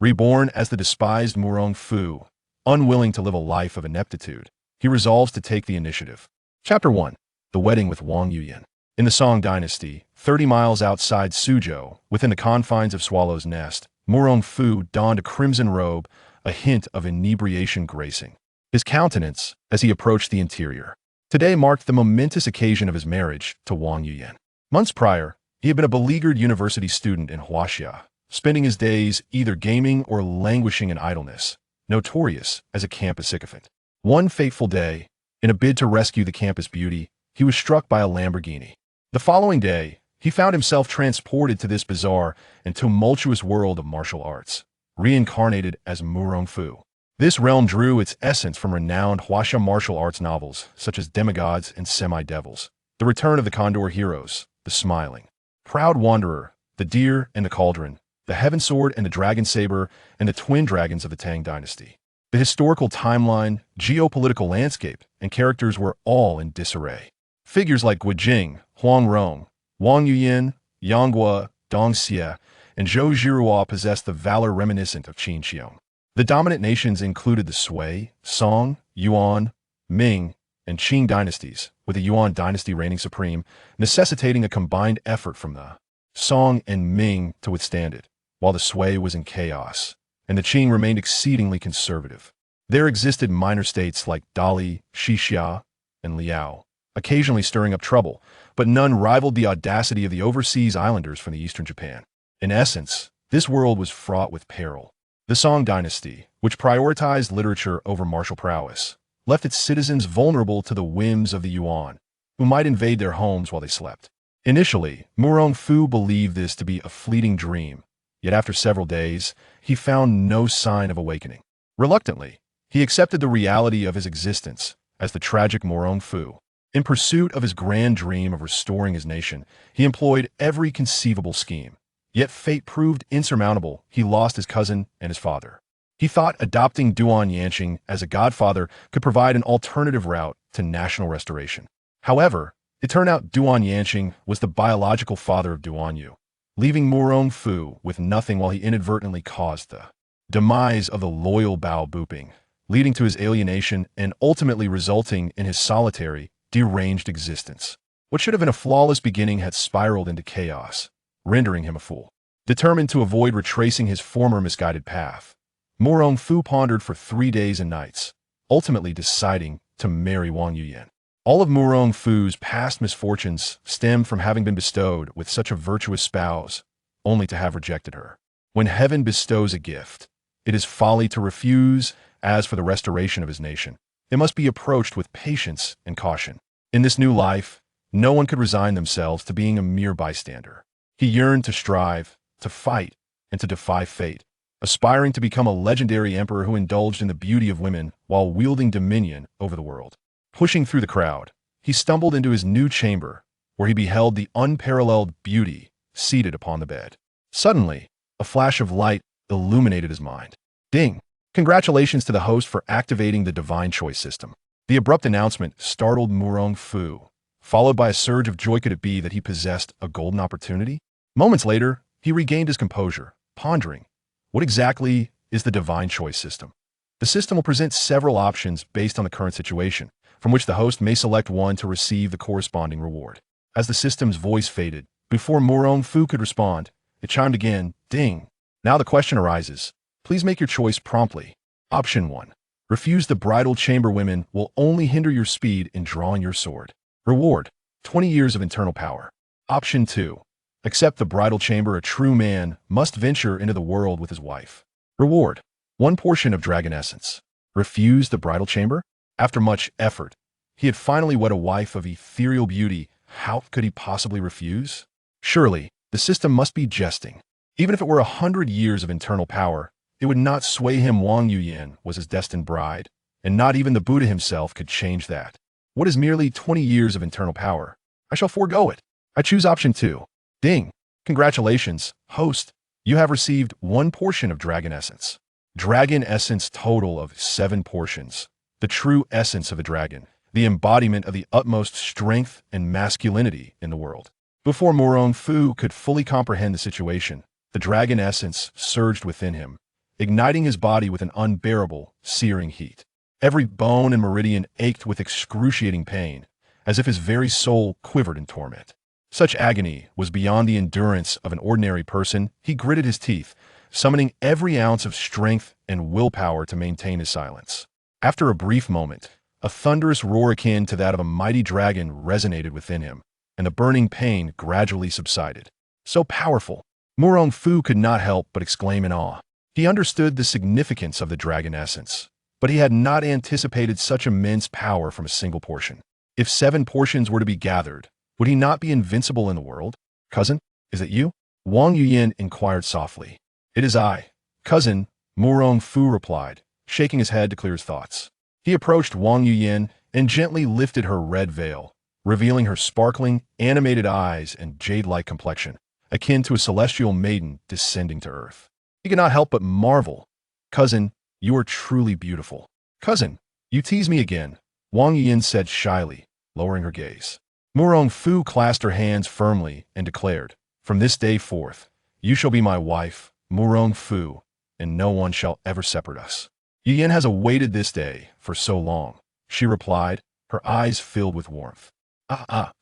Reborn as the despised Murong Fu, unwilling to live a life of ineptitude, he resolves to take the initiative. Chapter 1. The Wedding with Wang Yuyan. In the Song dynasty, 30 miles outside Suzhou, within the confines of Swallow's Nest, Murong Fu donned a crimson robe, a hint of inebriation gracing his countenance as he approached the interior. Today marked the momentous occasion of his marriage to Wang Yuyan. Months prior, he had been a beleaguered university student in Huaxia, spending his days either gaming or languishing in idleness, notorious as a campus sycophant. One fateful day, in a bid to rescue the campus beauty, he was struck by a Lamborghini. The following day, he found himself transported to this bizarre and tumultuous world of martial arts, reincarnated as Murong Fu. This realm drew its essence from renowned Huaxia martial arts novels such as Demigods and Semi-Devils, The Return of the Condor Heroes, The Smiling, Proud Wanderer, The Deer and the Cauldron, The Heaven Sword and the Dragon Saber, and the Twin Dragons of the Tang Dynasty. The historical timeline, geopolitical landscape, and characters were all in disarray. Figures like Guijing, Huang Rong, Wang Yuyan, Yang Gua, Dong Xie, and Zhou Zhiruo possessed the valor reminiscent of Qin Xiong. The dominant nations included the Sui, Song, Yuan, Ming, and Qing dynasties, with the Yuan dynasty reigning supreme, necessitating a combined effort from the Song and Ming to withstand it, while the Sui was in chaos, and the Qing remained exceedingly conservative. There existed minor states like Dali, Xixia, and Liao, occasionally stirring up trouble, but none rivaled the audacity of the overseas islanders from the eastern Japan. In essence, this world was fraught with peril. The Song dynasty, which prioritized literature over martial prowess, left its citizens vulnerable to the whims of the Yuan, who might invade their homes while they slept. Initially, Murong Fu believed this to be a fleeting dream, yet after several days, he found no sign of awakening. Reluctantly, he accepted the reality of his existence as the tragic Murong Fu. In pursuit of his grand dream of restoring his nation, he employed every conceivable scheme. Yet fate proved insurmountable. He lost his cousin and his father. He thought adopting Duan Yanqing as a godfather could provide an alternative route to national restoration. However, it turned out Duan Yanqing was the biological father of Duan Yu, leaving Murong Fu with nothing while he inadvertently caused the demise of the loyal Bao Buping, leading to his alienation and ultimately resulting in his solitary, deranged existence. What should have been a flawless beginning had spiraled into chaos, rendering him a fool. Determined to avoid retracing his former misguided path, Murong Fu pondered for 3 days and nights, ultimately deciding to marry Wang Yuyan. All of Murong Fu's past misfortunes stemmed from having been bestowed with such a virtuous spouse, only to have rejected her. When heaven bestows a gift, it is folly to refuse. As for the restoration of his nation, it must be approached with patience and caution. In this new life, no one could resign themselves to being a mere bystander. He yearned to strive, to fight, and to defy fate, aspiring to become a legendary emperor who indulged in the beauty of women while wielding dominion over the world. Pushing through the crowd, he stumbled into his new chamber, where he beheld the unparalleled beauty seated upon the bed. Suddenly, a flash of light illuminated his mind. Ding! Congratulations to the host for activating the divine choice system. The abrupt announcement startled Murong Fu, followed by a surge of joy. Could it be that he possessed a golden opportunity? Moments later, he regained his composure, pondering, what exactly is the divine choice system? The system will present several options based on the current situation, from which the host may select one to receive the corresponding reward. As the system's voice faded, before Murong Fu could respond, it chimed again, ding. Now the question arises. Please make your choice promptly. Option 1. Refuse the bridal chamber. Women will only hinder your speed in drawing your sword. Reward: 20 years of internal power. Option 2. Accept the bridal chamber. A true man must venture into the world with his wife. Reward: 1 portion of dragon essence. Refuse the bridal chamber? After much effort, he had finally wed a wife of ethereal beauty. How could he possibly refuse? Surely, the system must be jesting. Even if it were 100 years of internal power, it would not sway him. Wang Yuyan was his destined bride, and not even the Buddha himself could change that. What is merely 20 years of internal power? I shall forego it. I choose option 2. Ding! Congratulations, host. You have received 1 portion of dragon essence. Dragon essence total of 7 portions. The true essence of a dragon, the embodiment of the utmost strength and masculinity in the world. Before Murong Fu could fully comprehend the situation, the dragon essence surged within him, igniting his body with an unbearable, searing heat. Every bone and meridian ached with excruciating pain, as if his very soul quivered in torment. Such agony was beyond the endurance of an ordinary person. He gritted his teeth, summoning every ounce of strength and willpower to maintain his silence. After a brief moment, a thunderous roar akin to that of a mighty dragon resonated within him, and the burning pain gradually subsided. So powerful! Murong Fu could not help but exclaim in awe. He understood the significance of the dragon essence, but he had not anticipated such immense power from a single portion. If 7 portions were to be gathered, would he not be invincible in the world? Cousin, is it you? Wang Yuyan inquired softly. It is I, cousin, Murong Fu replied, shaking his head to clear his thoughts. He approached Wang Yuyan and gently lifted her red veil, revealing her sparkling, animated eyes and jade-like complexion, akin to a celestial maiden descending to earth. He could not help but marvel. Cousin, you are truly beautiful. Cousin, you tease me again, Wang Yuyan said shyly, lowering her gaze. Murong Fu clasped her hands firmly and declared, From this day forth, you shall be my wife, Murong Fu, and no one shall ever separate us. Yuyan has awaited this day for so long, she replied, her eyes filled with warmth.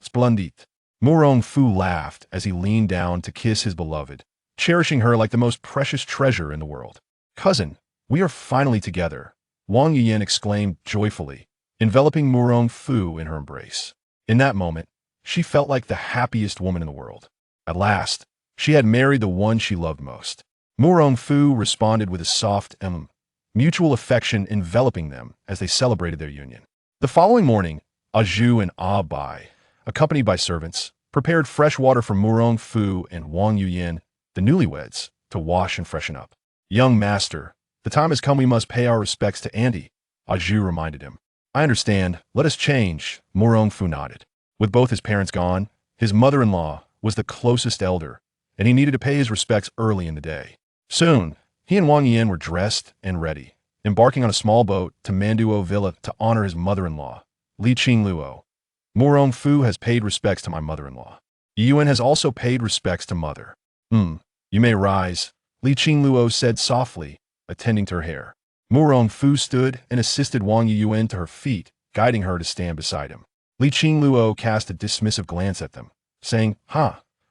Splendid. Murong Fu laughed as he leaned down to kiss his beloved, cherishing her like the most precious treasure in the world. Cousin, we are finally together, Wang Yuyan exclaimed joyfully, enveloping Murong Fu in her embrace. In that moment, she felt like the happiest woman in the world. At last, she had married the one she loved most. Murong Fu responded with a soft mutual affection enveloping them as they celebrated their union. The following morning, Aju and Bai, accompanied by servants, prepared fresh water for Murong Fu and Wang Yuyan, the newlyweds, to wash and freshen up. Young master, the time has come we must pay our respects to Andy, Aju reminded him. I understand, let us change, Murong Fu nodded. With both his parents gone, his mother-in-law was the closest elder, and he needed to pay his respects early in the day. Soon, he and Wang Yuyan were dressed and ready, embarking on a small boat to Manduo Villa to honor his mother-in-law, Li Qingluo. Murong Fu has paid respects to my mother-in-law. Yuyan has also paid respects to mother. You may rise, Li Qingluo said softly, attending to her hair. Murong Fu stood and assisted Wang Yuyan to her feet, guiding her to stand beside him. Li Qingluo cast a dismissive glance at them, saying,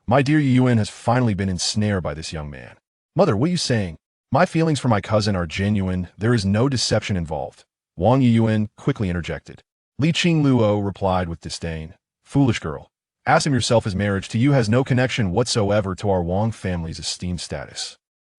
My dear Yuyan has finally been ensnared by this young man. Mother, what are you saying? My feelings for my cousin are genuine, there is no deception involved, Wang Yuyan quickly interjected. Li Qingluo replied with disdain, Foolish girl, ask him yourself, his marriage to you has no connection whatsoever to our Wang family's esteemed status.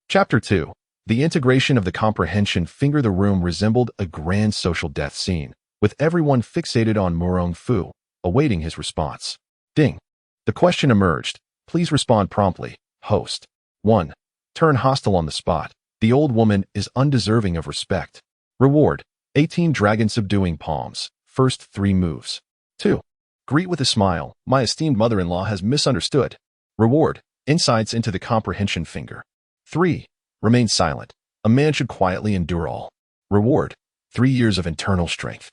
Chapter 2. The integration of the comprehension finger. The room resembled a grand social death scene, with everyone fixated on Murong Fu, awaiting his response. Ding. The question emerged. Please respond promptly, host. 1. Turn hostile on the spot. The old woman is undeserving of respect. Reward. 18 dragon subduing palms. First 3 moves. 2. Greet with a smile. My esteemed mother-in-law has misunderstood. Reward. Insights into the comprehension finger. 3. Remain silent. A man should quietly endure all. Reward. 3 years of internal strength.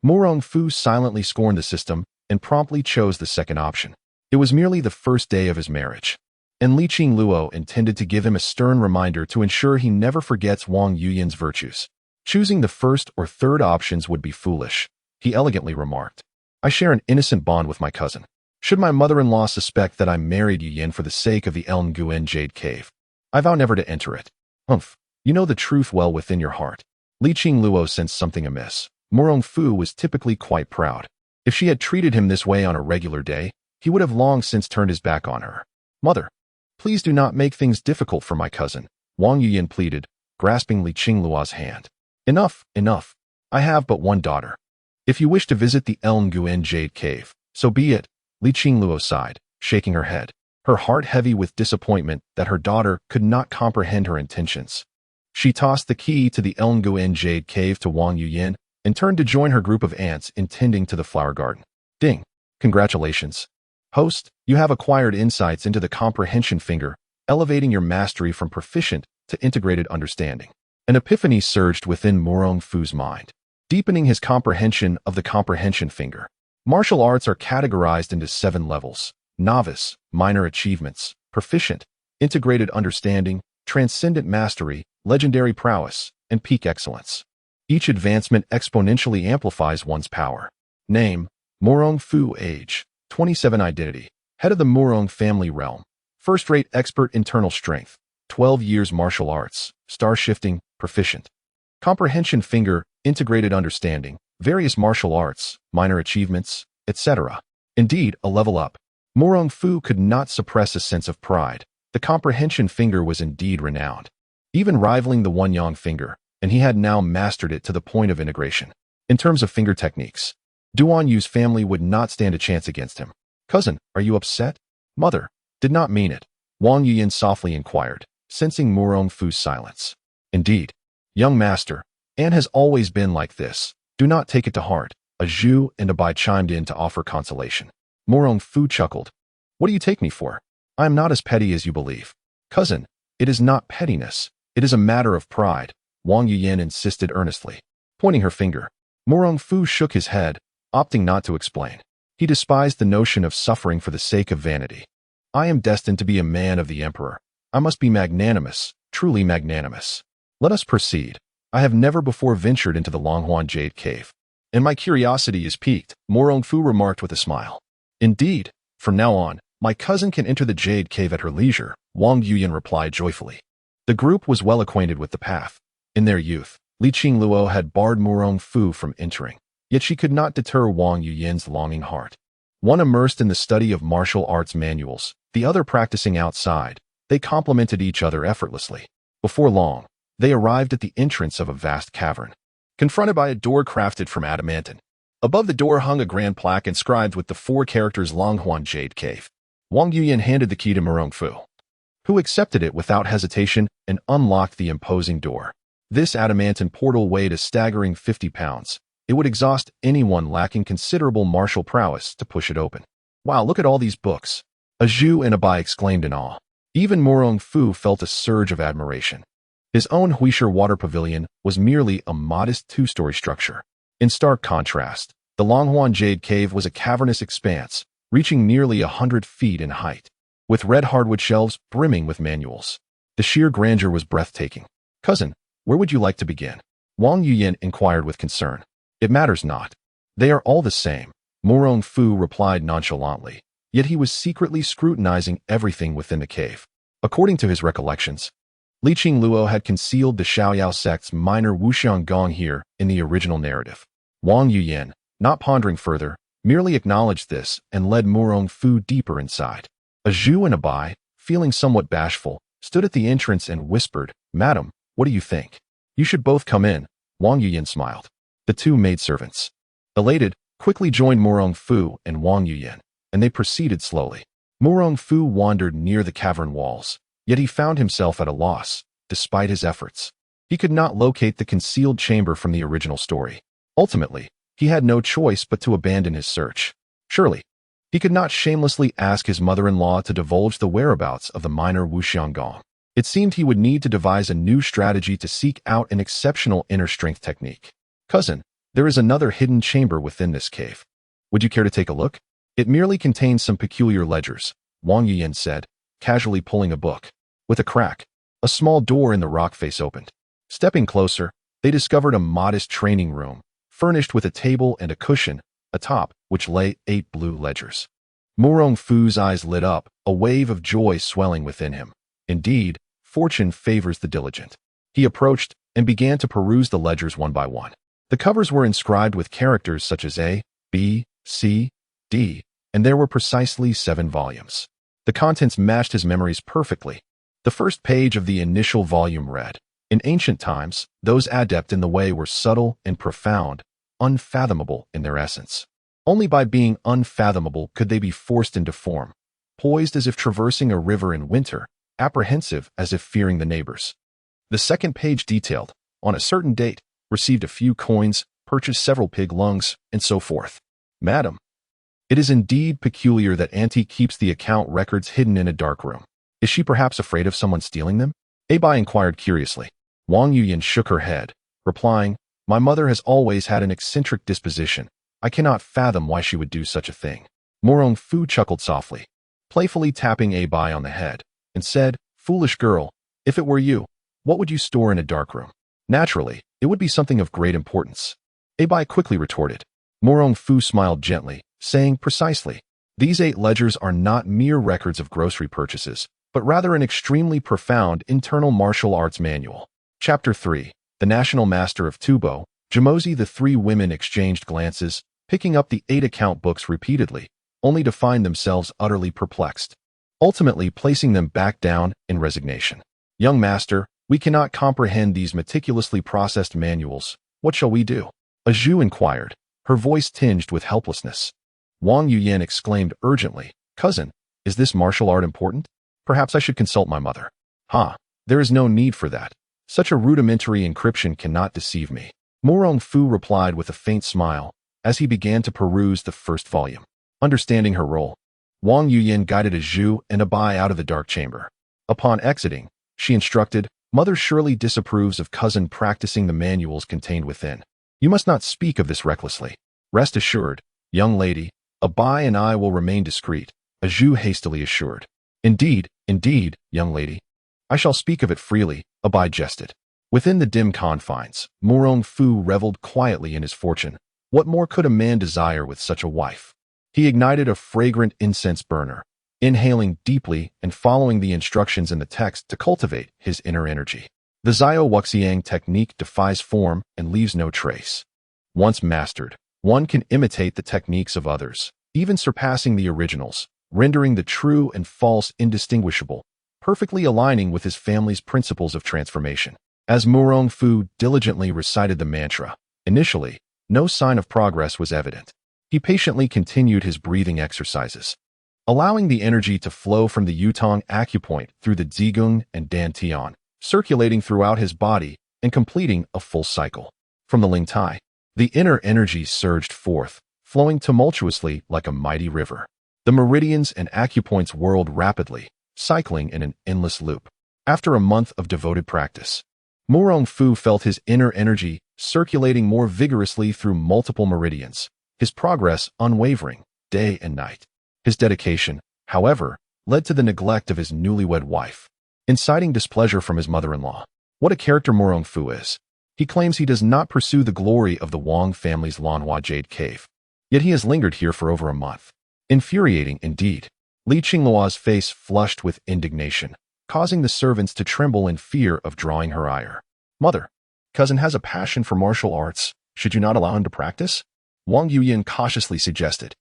Murong Fu silently scorned the system and promptly chose the second option. It was merely the first day of his marriage, and Li Qingluo intended to give him a stern reminder to ensure he never forgets Wang Yuyan's virtues. Choosing the first or third options would be foolish, he elegantly remarked. I share an innocent bond with my cousin. Should my mother-in-law suspect that I married Yuyan for the sake of the Nguyen Jade Cave, I vow never to enter it. You know the truth well within your heart. Li Qingluo sensed something amiss. Murong Fu was typically quite proud. If she had treated him this way on a regular day, he would have long since turned his back on her. Mother, please do not make things difficult for my cousin, Wang Yuyan pleaded, grasping Li Qingluo's hand. Enough. I have but one daughter. If you wish to visit the Nguyen Jade Cave, so be it, Li Qingluo sighed, shaking her head, her heart heavy with disappointment that her daughter could not comprehend her intentions. She tossed the key to the Nguyen Jade Cave to Wang Yuyan and turned to join her group of ants intending to the flower garden. Ding. Congratulations. Host, you have acquired insights into the comprehension finger, elevating your mastery from proficient to integrated understanding. An epiphany surged within Murong Fu's mind, deepening his comprehension of the comprehension finger. Martial arts are categorized into 7 levels: novice, minor achievements, proficient, integrated understanding, transcendent mastery, legendary prowess, and peak excellence. Each advancement exponentially amplifies one's power. Name: Murong Fu. Age: 27. Identity: head of the Murong family realm. First-rate expert. Internal strength: 12 years. Martial arts: star shifting, proficient. Comprehension: finger, integrated understanding, various martial arts, minor achievements, etc. Indeed, a level up. Murong Fu could not suppress a sense of pride. The comprehension finger was indeed renowned, even rivaling the One Yang finger, and he had now mastered it to the point of integration. In terms of finger techniques, Duan Yu's family would not stand a chance against him. Cousin, are you upset? Mother, did not mean it, Wang Yuyan softly inquired, sensing Murong Fu's silence. Indeed, young master, Anne has always been like this. Do not take it to heart. A Zhu and a Bai chimed in to offer consolation. Murong Fu chuckled. What do you take me for? I am not as petty as you believe. Cousin, it is not pettiness. It is a matter of pride, Wang Yuyan insisted earnestly, pointing her finger. Murong Fu shook his head, opting not to explain. He despised the notion of suffering for the sake of vanity. I am destined to be a man of the emperor. I must be magnanimous, truly magnanimous. Let us proceed. I have never before ventured into the Longhuan Jade Cave, and my curiosity is piqued, Murong Fu remarked with a smile. Indeed, from now on, my cousin can enter the Jade Cave at her leisure, Wang Yuyan replied joyfully. The group was well acquainted with the path. In their youth, Li Qingluo had barred Murong Fu from entering, yet she could not deter Wang Yuyan's longing heart. One immersed in the study of martial arts manuals, the other practicing outside, they complemented each other effortlessly. Before long, they arrived at the entrance of a vast cavern, confronted by a door crafted from adamantine. Above the door hung a grand plaque inscribed with the 4 characters Longhuan Jade Cave. Wang Yuyan handed the key to Murong Fu, who accepted it without hesitation and unlocked the imposing door. This adamantine portal weighed a staggering 50 pounds. It would exhaust anyone lacking considerable martial prowess to push it open. Wow, look at all these books, a Zhu and a Bai exclaimed in awe. Even Murong Fu felt a surge of admiration. His own Huisher water pavilion was merely a modest 2-story structure. In stark contrast, the Longhuan Jade Cave was a cavernous expanse, reaching nearly 100 feet in height, with red hardwood shelves brimming with manuals. The sheer grandeur was breathtaking. Cousin, where would you like to begin? Wang Yuyan inquired with concern. It matters not. They are all the same, Murong Fu replied nonchalantly, yet he was secretly scrutinizing everything within the cave. According to his recollections, Li Qingluo had concealed the Shaoyao sect's minor Wuxiang Gong here in the original narrative. Wang Yuyan, not pondering further, merely acknowledged this and led Murong Fu deeper inside. A Zhu and a Bai, feeling somewhat bashful, stood at the entrance and whispered, Madam, what do you think? You should both come in, Wang Yuyan smiled. The 2 maidservants, elated, quickly joined Murong Fu and Wang Yuyan, and they proceeded slowly. Murong Fu wandered near the cavern walls, yet he found himself at a loss, despite his efforts. He could not locate the concealed chamber from the original story. Ultimately, he had no choice but to abandon his search. Surely, he could not shamelessly ask his mother-in-law to divulge the whereabouts of the minor Wuxiang Gong. It seemed he would need to devise a new strategy to seek out an exceptional inner strength technique. Cousin, there is another hidden chamber within this cave. Would you care to take a look? It merely contains some peculiar ledgers, Wang Yuyan said, casually pulling a book. With a crack, a small door in the rock face opened. Stepping closer, they discovered a modest training room, furnished with a table and a cushion, atop which lay 8 blue ledgers. Murong Fu's eyes lit up, a wave of joy swelling within him. Indeed, fortune favors the diligent. He approached and began to peruse the ledgers one by one. The covers were inscribed with characters such as A, B, C, D, and there were precisely 7 volumes. The contents matched his memories perfectly. The first page of the initial volume read, In ancient times, those adept in the way were subtle and profound, unfathomable in their essence. Only by being unfathomable could they be forced into form, poised as if traversing a river in winter, apprehensive as if fearing the neighbors. The second page detailed, on a certain date, received a few coins, purchased several pig lungs, and so forth. Madam, it is indeed peculiar that Auntie keeps the account records hidden in a dark room. Is she perhaps afraid of someone stealing them? Abai inquired curiously. Wang Yuyan shook her head, replying, My mother has always had an eccentric disposition. I cannot fathom why she would do such a thing. Murong Fu chuckled softly, playfully tapping Abai on the head, and said, Foolish girl, if it were you, What would you store in a darkroom? Naturally, it would be something of great importance. Abai quickly retorted. Murong Fu smiled gently, saying precisely, these 8 ledgers are not mere records of grocery purchases, but rather an extremely profound internal martial arts manual. Chapter 3. The National Master of Tubo. Jamozi. The 3 women exchanged glances, picking up the 8 account books repeatedly, only to find themselves utterly perplexed, ultimately placing them back down in resignation. Young master, we cannot comprehend these meticulously processed manuals. What shall we do? A Zhu inquired, her voice tinged with helplessness. Wang Yuyan exclaimed urgently, cousin, is this martial art important? Perhaps I should consult my mother. There is no need for that. Such a rudimentary encryption cannot deceive me. Murong Fu replied with a faint smile, as he began to peruse the first volume. Understanding her role, Wang Yuyan guided a Zhu and Abai out of the dark chamber. Upon exiting, she instructed, Mother surely disapproves of cousin practicing the manuals contained within. You must not speak of this recklessly. Rest assured, young lady, Abai and I will remain discreet, a Zhu hastily assured. Indeed, young lady. I shall speak of it freely, Abai jested. Within the dim confines, Murong Fu reveled quietly in his fortune. What more could a man desire with such a wife? He ignited a fragrant incense burner, inhaling deeply and following the instructions in the text to cultivate his inner energy. The Zio Wuxiang technique defies form and leaves no trace. Once mastered, one can imitate the techniques of others, even surpassing the originals, rendering the true and false indistinguishable, perfectly aligning with his family's principles of transformation. As Murong Fu diligently recited the mantra, initially, no sign of progress was evident. He patiently continued his breathing exercises, allowing the energy to flow from the Yutong acupoint through the Zhigung and Dantian, circulating throughout his body and completing a full cycle. From the Lingtai, the inner energy surged forth, flowing tumultuously like a mighty river. The meridians and acupoints whirled rapidly, cycling in an endless loop. After a month of devoted practice, Murong Fu felt his inner energy circulating more vigorously through multiple meridians, his progress unwavering, day and night. His dedication, however, led to the neglect of his newlywed wife, inciting displeasure from his mother-in-law. What a character Murong Fu is. He claims he does not pursue the glory of the Wang family's Lanhua Jade Cave. Yet he has lingered here for over a month. Infuriating indeed. Li Qingluo's face flushed with indignation, causing the servants to tremble in fear of drawing her ire. Mother, cousin has a passion for martial arts. Should you not allow him to practice? Wang Yuyan cautiously suggested.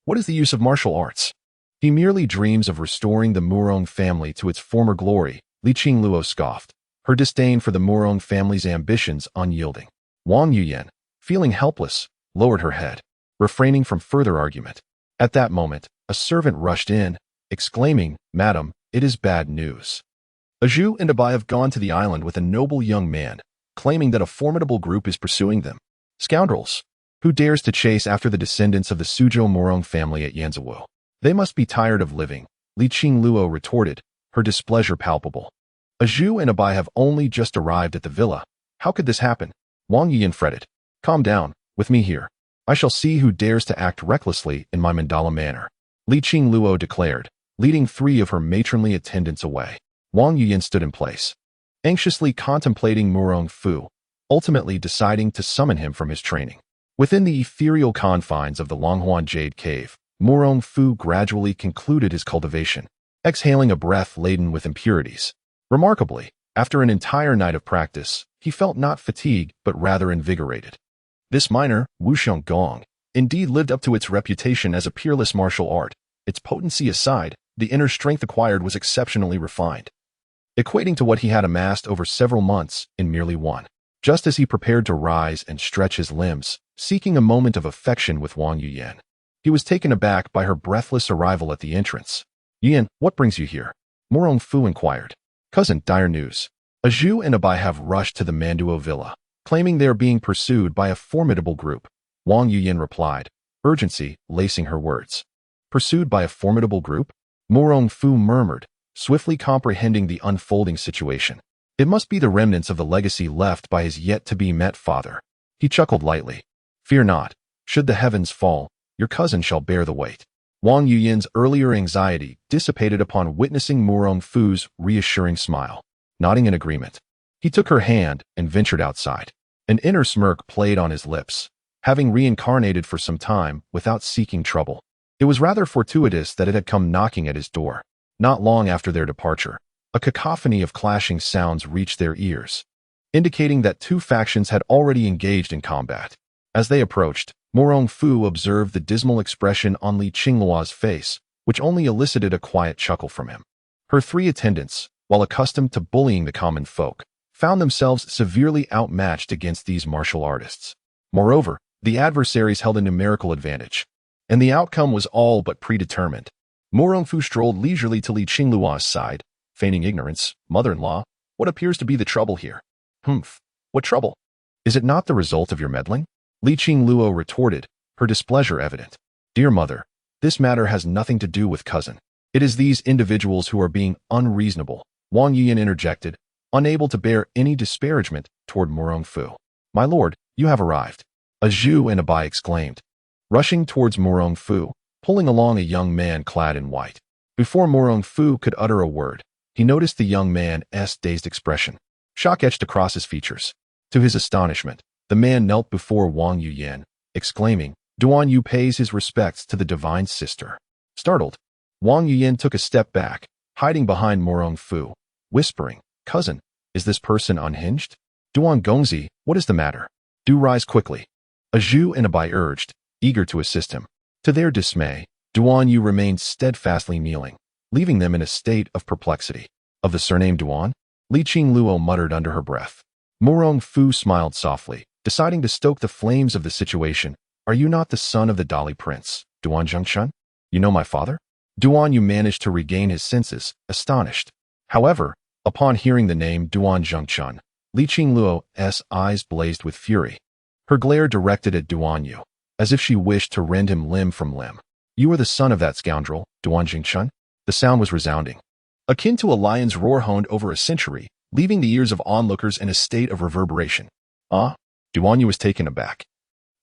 What is the use of martial arts? He merely dreams of restoring the Murong family to its former glory, Li Qingluo scoffed, her disdain for the Murong family's ambitions unyielding. Wang Yuyan, feeling helpless, lowered her head, refraining from further argument. At that moment, a servant rushed in, exclaiming, Madam, it is bad news. A Zhu and Abai have gone to the island with a noble young man, claiming that a formidable group is pursuing them. Scoundrels! Who dares to chase after the descendants of the Suzhou Murong family at Yanzhou? They must be tired of living, Li Qingluo retorted, her displeasure palpable. A Zhu and Abai have only just arrived at the villa. How could this happen? Wang Yuyan fretted. Calm down, with me here. I shall see who dares to act recklessly in my mandala manner, Li Qingluo declared, leading 3 of her matronly attendants away. Wang Yuyan stood in place, anxiously contemplating Murong Fu, ultimately deciding to summon him from his training. Within the ethereal confines of the Longhua Jade Cave, Murong Fu gradually concluded his cultivation, exhaling a breath laden with impurities. Remarkably, after an entire night of practice, he felt not fatigued but rather invigorated. This minor, Wuxiong Gong, indeed lived up to its reputation as a peerless martial art. Its potency aside, the inner strength acquired was exceptionally refined, equating to what he had amassed over several months in merely one. Just as he prepared to rise and stretch his limbs, seeking a moment of affection with Wang Yuyan, he was taken aback by her breathless arrival at the entrance. Yuyan, what brings you here? Murong Fu inquired. Cousin, dire news. A Zhu and Abai have rushed to the Manduo villa, claiming they are being pursued by a formidable group. Wang Yuyan replied, urgency lacing her words. Pursued by a formidable group? Murong Fu murmured, swiftly comprehending the unfolding situation. It must be the remnants of the legacy left by his yet-to-be-met father. He chuckled lightly. Fear not. Should the heavens fall, your cousin shall bear the weight. Wang Yuyan's earlier anxiety dissipated upon witnessing Murong Fu's reassuring smile. nodding in agreement. He took her hand and ventured outside. An inner smirk played on his lips, having reincarnated for some time without seeking trouble. It was rather fortuitous that it had come knocking at his door. Not long after their departure, a cacophony of clashing sounds reached their ears, indicating that two factions had already engaged in combat. As they approached, Murong Fu observed the dismal expression on Li Qingluo's face, which only elicited a quiet chuckle from him. Her three attendants, while accustomed to bullying the common folk, found themselves severely outmatched against these martial artists. Moreover, the adversaries held a numerical advantage, and the outcome was all but predetermined. Murong Fu strolled leisurely to Li Qingluo's side, feigning ignorance. "Mother-in-law, what appears to be the trouble here?" "Humph, what trouble? Is it not the result of your meddling?" Li Qingluo retorted, her displeasure evident. "Dear mother, this matter has nothing to do with cousin. It is these individuals who are being unreasonable," Wang Yuyan interjected, unable to bear any disparagement toward Murong Fu. "My lord, you have arrived," a Zhu and a Bai exclaimed, rushing towards Murong Fu, pulling along a young man clad in white. Before Murong Fu could utter a word, he noticed the young man's dazed expression. Shock etched across his features. To his astonishment, the man knelt before Wang Yuyan, exclaiming, "Duan Yu pays his respects to the divine sister." Startled, Wang Yuyan took a step back, hiding behind Murong Fu, whispering, "Cousin, is this person unhinged? Duan Gongzi, what is the matter? Do rise quickly." A Zhu and a Bai urged, eager to assist him. To their dismay, Duan Yu remained steadfastly kneeling, leaving them in a state of perplexity. "Of the surname Duan?" Li Qingluo muttered under her breath. Murong Fu smiled softly, deciding to stoke the flames of the situation. "Are you not the son of the Dali prince, Duan Zhengchun? You know my father?" Duan Yu managed to regain his senses, astonished. However, upon hearing the name Duan Zhengchun, Li Qingluo's eyes blazed with fury. Her glare directed at Duan Yu, as if she wished to rend him limb from limb. "You are the son of that scoundrel, Duan Zhengchun?" The sound was resounding, akin to a lion's roar honed over a century, leaving the ears of onlookers in a state of reverberation. Duan Yu was taken aback,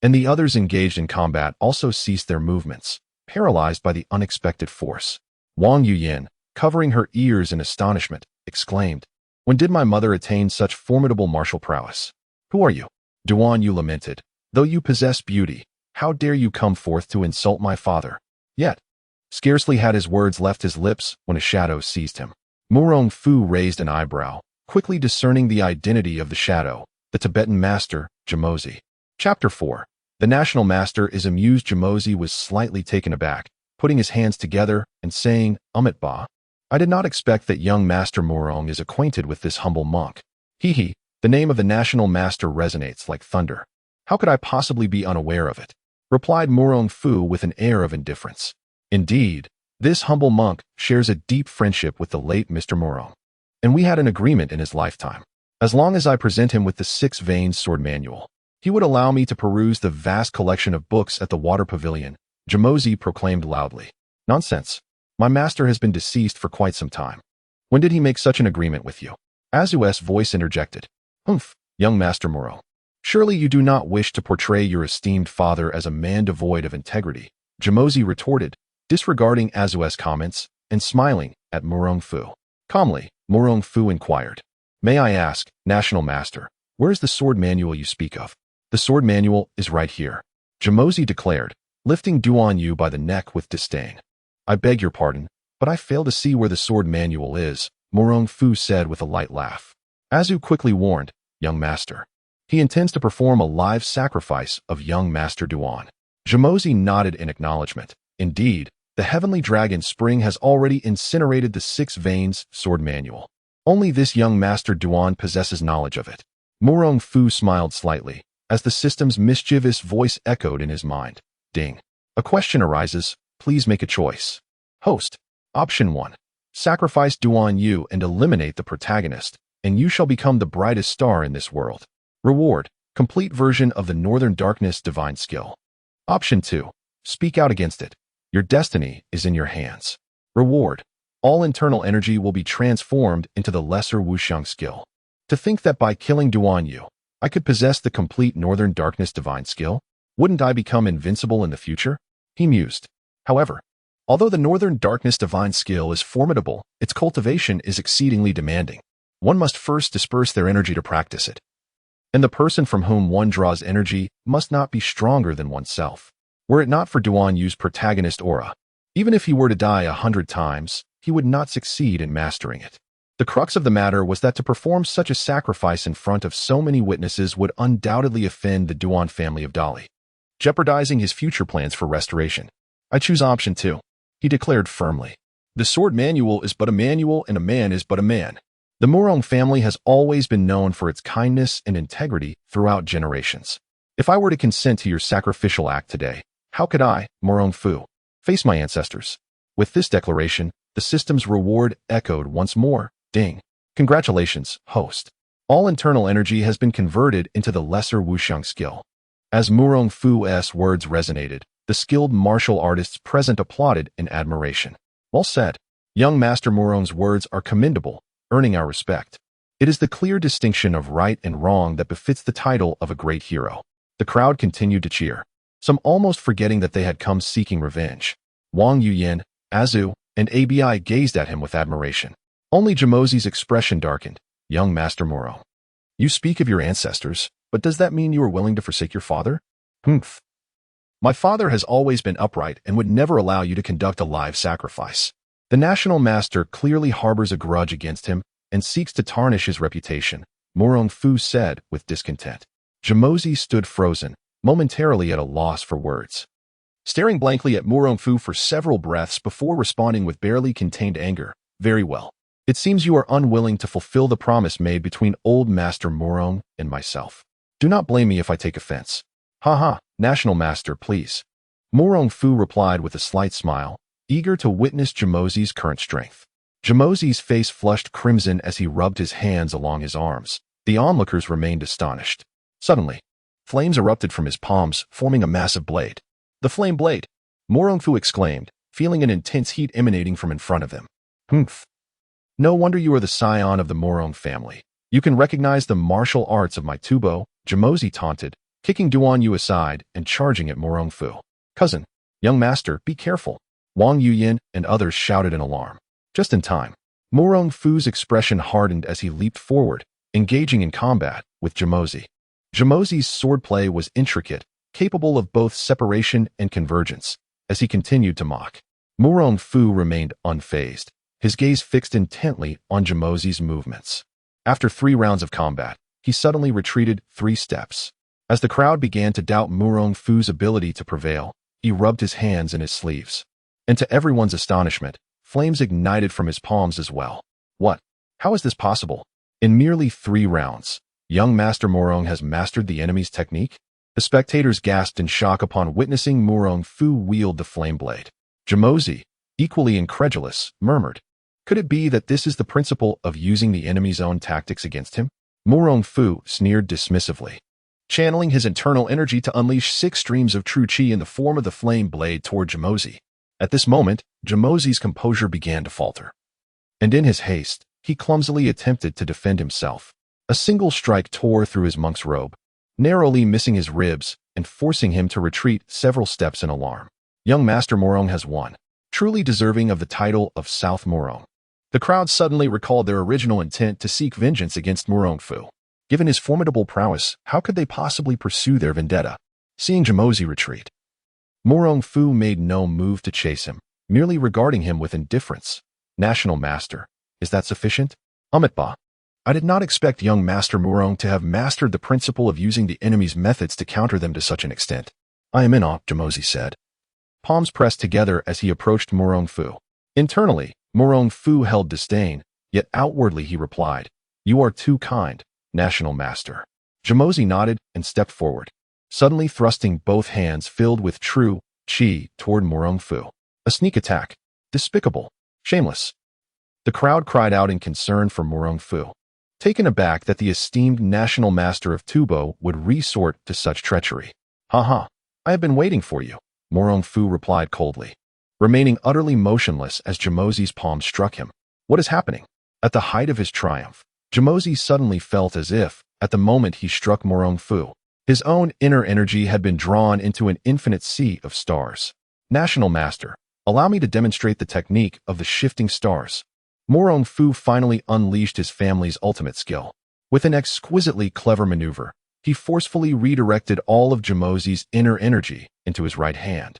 and the others engaged in combat also ceased their movements, paralyzed by the unexpected force. Wang Yuyan, covering her ears in astonishment, exclaimed, "When did my mother attain such formidable martial prowess?" "Who are you?" Duan Yu lamented. "Though you possess beauty, how dare you come forth to insult my father?" Yet, scarcely had his words left his lips when a shadow seized him. Murong Fu raised an eyebrow, quickly discerning the identity of the shadow, the Tibetan master, Jamozi. Chapter 4. The national master is amused. Jamozi was slightly taken aback, putting his hands together and saying, "Amit Ba, I did not expect that young Master Murong is acquainted with this humble monk. He, the name of the national master resonates like thunder. How could I possibly be unaware of it?" replied Murong Fu with an air of indifference. "Indeed, this humble monk shares a deep friendship with the late Mr. Murong, and we had an agreement in his lifetime. As long as I present him with the 6 Veins sword manual, he would allow me to peruse the vast collection of books at the water pavilion," Jamozi proclaimed loudly. "Nonsense. My master has been deceased for quite some time. When did he make such an agreement with you?" Azu's voice interjected. "Humph, young Master Murong. Surely you do not wish to portray your esteemed father as a man devoid of integrity," Jamozi retorted, disregarding Azu's comments and smiling at Murong Fu. Calmly, Murong Fu inquired, "May I ask, National Master, where is the sword manual you speak of?" "The sword manual is right here," Jamozi declared, lifting Duan Yu by the neck with disdain. "I beg your pardon, but I fail to see where the sword manual is," Murong Fu said with a light laugh. Azu quickly warned, "Young Master, he intends to perform a live sacrifice of young Master Duan." Jamozi nodded in acknowledgement. Indeed, the heavenly dragon Spring has already incinerated the 6 Veins sword manual. Only this young Master Duan possesses knowledge of it. Murong Fu smiled slightly, as the system's mischievous voice echoed in his mind. Ding. A question arises. Please make a choice. Host. Option 1. Sacrifice Duan Yu and eliminate the protagonist, and you shall become the brightest star in this world. Reward. Complete version of the Northern Darkness divine skill. Option 2. Speak out against it. Your destiny is in your hands. Reward. All internal energy will be transformed into the lesser Wuxiang skill. To think that by killing Duan Yu, I could possess the complete Northern Darkness divine skill? Wouldn't I become invincible in the future? He mused. However, although the Northern Darkness divine skill is formidable, its cultivation is exceedingly demanding. one must first disperse their energy to practice it. And the person from whom one draws energy must not be stronger than oneself. Were it not for Duan Yu's protagonist aura, even if he were to die 100 times, he would not succeed in mastering it. The crux of the matter was that to perform such a sacrifice in front of so many witnesses would undoubtedly offend the Duan family of Dali, jeopardizing his future plans for restoration. I choose option 2, he declared firmly. The sword manual is but a manual and a man is but a man. The Murong family has always been known for its kindness and integrity throughout generations. If I were to consent to your sacrificial act today, how could I, Murong Fu, face my ancestors? With this declaration, the system's reward echoed once more. Ding. Congratulations, host. All internal energy has been converted into the lesser wuxiang skill. As Murong Fu's words resonated, the skilled martial artists present applauded in admiration. Well said. Young Master Murong's words are commendable, earning our respect. It is the clear distinction of right and wrong that befits the title of a great hero. The crowd continued to cheer, some almost forgetting that they had come seeking revenge. Wang, Yuyan, Azu, and Abi gazed at him with admiration. Only Jamozi's expression darkened. Young Master Murong, you speak of your ancestors, but does that mean you are willing to forsake your father? Humph. My father has always been upright and would never allow you to conduct a live sacrifice. The National Master clearly harbors a grudge against him and seeks to tarnish his reputation, Murong Fu said with discontent. Jamozi stood frozen, momentarily at a loss for words, staring blankly at Murong Fu for several breaths before responding with barely contained anger. Very well. It seems you are unwilling to fulfill the promise made between old Master Murong and myself. Do not blame me if I take offense. Ha, National Master, please. Murong Fu replied with a slight smile, eager to witness Jamozi's current strength. Jamozi's face flushed crimson as he rubbed his hands along his arms. The onlookers remained astonished. Suddenly, flames erupted from his palms, forming a massive blade. The flame blade! Murong Fu exclaimed, feeling an intense heat emanating from in front of him. Humph. No wonder you are the scion of the Murong family. You can recognize the martial arts of my tubo, Jamozi taunted, kicking Duan Yu aside and charging at Murong Fu. Cousin, young master, be careful. Wang, Yuyan, and others shouted in alarm. Just in time, Murong Fu's expression hardened as he leaped forward, engaging in combat with Jamozi. Jamozi's swordplay was intricate, capable of both separation and convergence. As he continued to mock, Murong Fu remained unfazed, his gaze fixed intently on Jamozi's movements. After 3 rounds of combat, he suddenly retreated 3 steps. As the crowd began to doubt Murong Fu's ability to prevail, he rubbed his hands in his sleeves. And to everyone's astonishment, flames ignited from his palms as well. What? How is this possible? In merely 3 rounds, young Master Murong has mastered the enemy's technique? The spectators gasped in shock upon witnessing Murong Fu wield the flame blade. Jamozi, equally incredulous, murmured, could it be that this is the principle of using the enemy's own tactics against him? Murong Fu sneered dismissively, channeling his internal energy to unleash 6 streams of true chi in the form of the flame blade toward Jamozi. At this moment, Jamozi's composure began to falter, and in his haste, he clumsily attempted to defend himself. A single strike tore through his monk's robe, narrowly missing his ribs and forcing him to retreat several steps in alarm. Young Master Murong has won, truly deserving of the title of South Murong. The crowd suddenly recalled their original intent to seek vengeance against Murong Fu. Given his formidable prowess, how could they possibly pursue their vendetta? Seeing Jamozi retreat, Murong Fu made no move to chase him, merely regarding him with indifference. National Master, is that sufficient? Amitba. I did not expect young Master Murong to have mastered the principle of using the enemy's methods to counter them to such an extent. I am in awe, Jamozi said, palms pressed together as he approached Murong Fu. Internally, Murong Fu held disdain, yet outwardly he replied, you are too kind, National Master. Jamozi nodded and stepped forward, suddenly thrusting both hands filled with true chi toward Murong Fu. A sneak attack. Despicable. Shameless. The crowd cried out in concern for Murong Fu, taken aback that the esteemed National Master of Tubo would resort to such treachery. I have been waiting for you, Murong Fu replied coldly, remaining utterly motionless as Jamozi's palm struck him. What is happening? At the height of his triumph, Jamozi suddenly felt as if, at the moment he struck Murong Fu, his own inner energy had been drawn into an infinite sea of stars. National Master, allow me to demonstrate the technique of the shifting stars. Murong Fu finally unleashed his family's ultimate skill. With an exquisitely clever maneuver, he forcefully redirected all of Jamozi's inner energy into his right hand,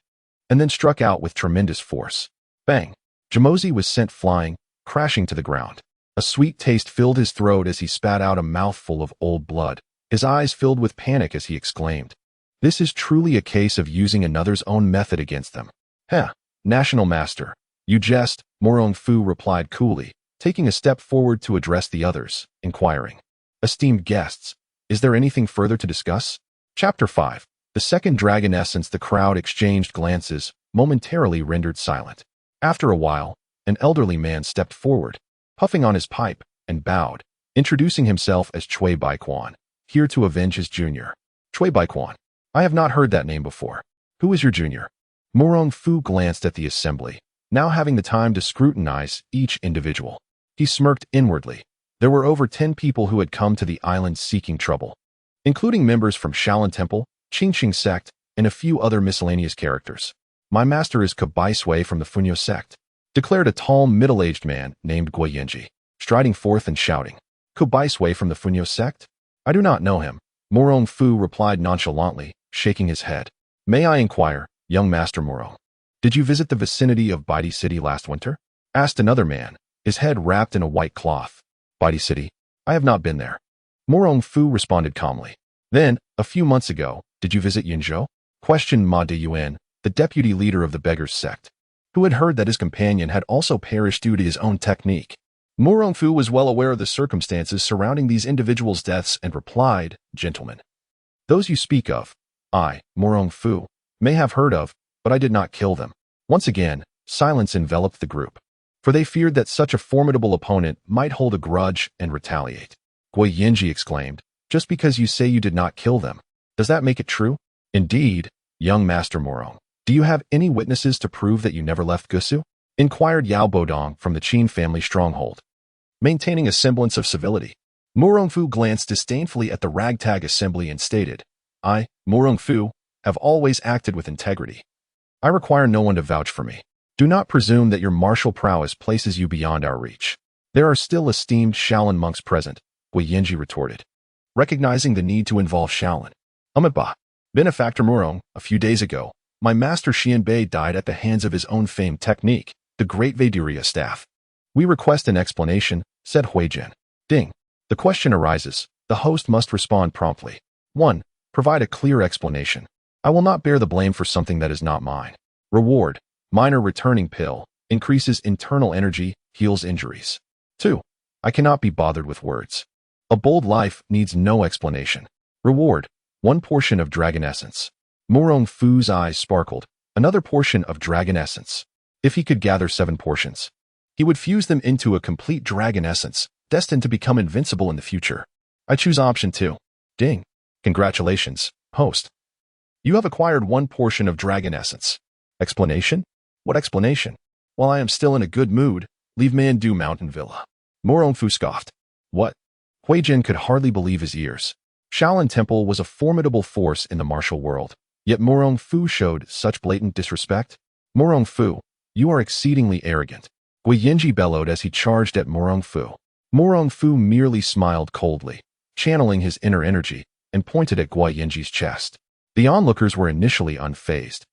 and then struck out with tremendous force. Bang! Jamozi was sent flying, crashing to the ground. A sweet taste filled his throat as he spat out a mouthful of old blood. His eyes filled with panic as he exclaimed, "This is truly a case of using another's own method against them." "Heh, National Master, you jest," Murong Fu replied coolly, taking a step forward to address the others, inquiring, "Esteemed guests, is there anything further to discuss?" Chapter 5. The second dragon essence. The crowd exchanged glances, momentarily rendered silent. After a while, an elderly man stepped forward, puffing on his pipe, and bowed, introducing himself as Cui Baiquan, here to avenge his junior. Cui Baiquan. I have not heard that name before. Who is your junior? Murong Fu glanced at the assembly, now having the time to scrutinize each individual. He smirked inwardly. There were over 10 people who had come to the island seeking trouble, including members from Shaolin Temple, Qingqing sect, and a few other miscellaneous characters. My master is Kabaisui from the Funyo sect, declared a tall, middle-aged man named Guoyenji, striding forth and shouting, "Kabaisui from the Funyo sect? I do not know him," Murong Fu replied nonchalantly, shaking his head. "May I inquire, young Master Murong, did you visit the vicinity of Baidi City last winter?" asked another man, his head wrapped in a white cloth. "Baidi City? I have not been there." Murong Fu responded calmly. "Then, a few months ago, did you visit Yinzhou?" questioned Ma de Yuyan, the deputy leader of the Beggars sect, who had heard that his companion had also perished due to his own technique. Murong Fu was well aware of the circumstances surrounding these individuals' deaths and replied, "Gentlemen, those you speak of, I, Murong Fu, may have heard of, but I did not kill them." Once again, silence enveloped the group, for they feared that such a formidable opponent might hold a grudge and retaliate. Guoyenji exclaimed, "Just because you say you did not kill them, does that make it true?" "Indeed, young Master Murong. Do you have any witnesses to prove that you never left Gusu?" inquired Yao Bodong from the Qin family stronghold. Maintaining a semblance of civility, Murong Fu glanced disdainfully at the ragtag assembly and stated, "I, Murong Fu, have always acted with integrity. I require no one to vouch for me. Do not presume that your martial prowess places you beyond our reach. There are still esteemed Shaolin monks present," Guoyenji retorted, recognizing the need to involve Shaolin. "Umitba, benefactor Murong, a few days ago, my master Xianbei died at the hands of his own famed technique, the Great Vaiduria staff. We request an explanation," said Huijin. Ding. The question arises. The host must respond promptly. 1. Provide a clear explanation. I will not bear the blame for something that is not mine. Reward. Minor returning pill. Increases internal energy, heals injuries. 2. I cannot be bothered with words. A bold life needs no explanation. Reward. 1 portion of dragon essence. Murong Fu's eyes sparkled. Another portion of dragon essence. If he could gather 7 portions, he would fuse them into a complete dragon essence, destined to become invincible in the future. I choose option 2. Ding. Congratulations, host. You have acquired 1 portion of dragon essence. Explanation? What explanation? While I am still in a good mood, leave Mandu Mountain Villa. Murong Fu scoffed. What? Huijin could hardly believe his ears. Shaolin Temple was a formidable force in the martial world, yet Murong Fu showed such blatant disrespect. Murong Fu, you are exceedingly arrogant, Guoyenji bellowed as he charged at Murong Fu. Murong Fu merely smiled coldly, channeling his inner energy, and pointed at Guoyenji's chest. The onlookers were initially unfazed,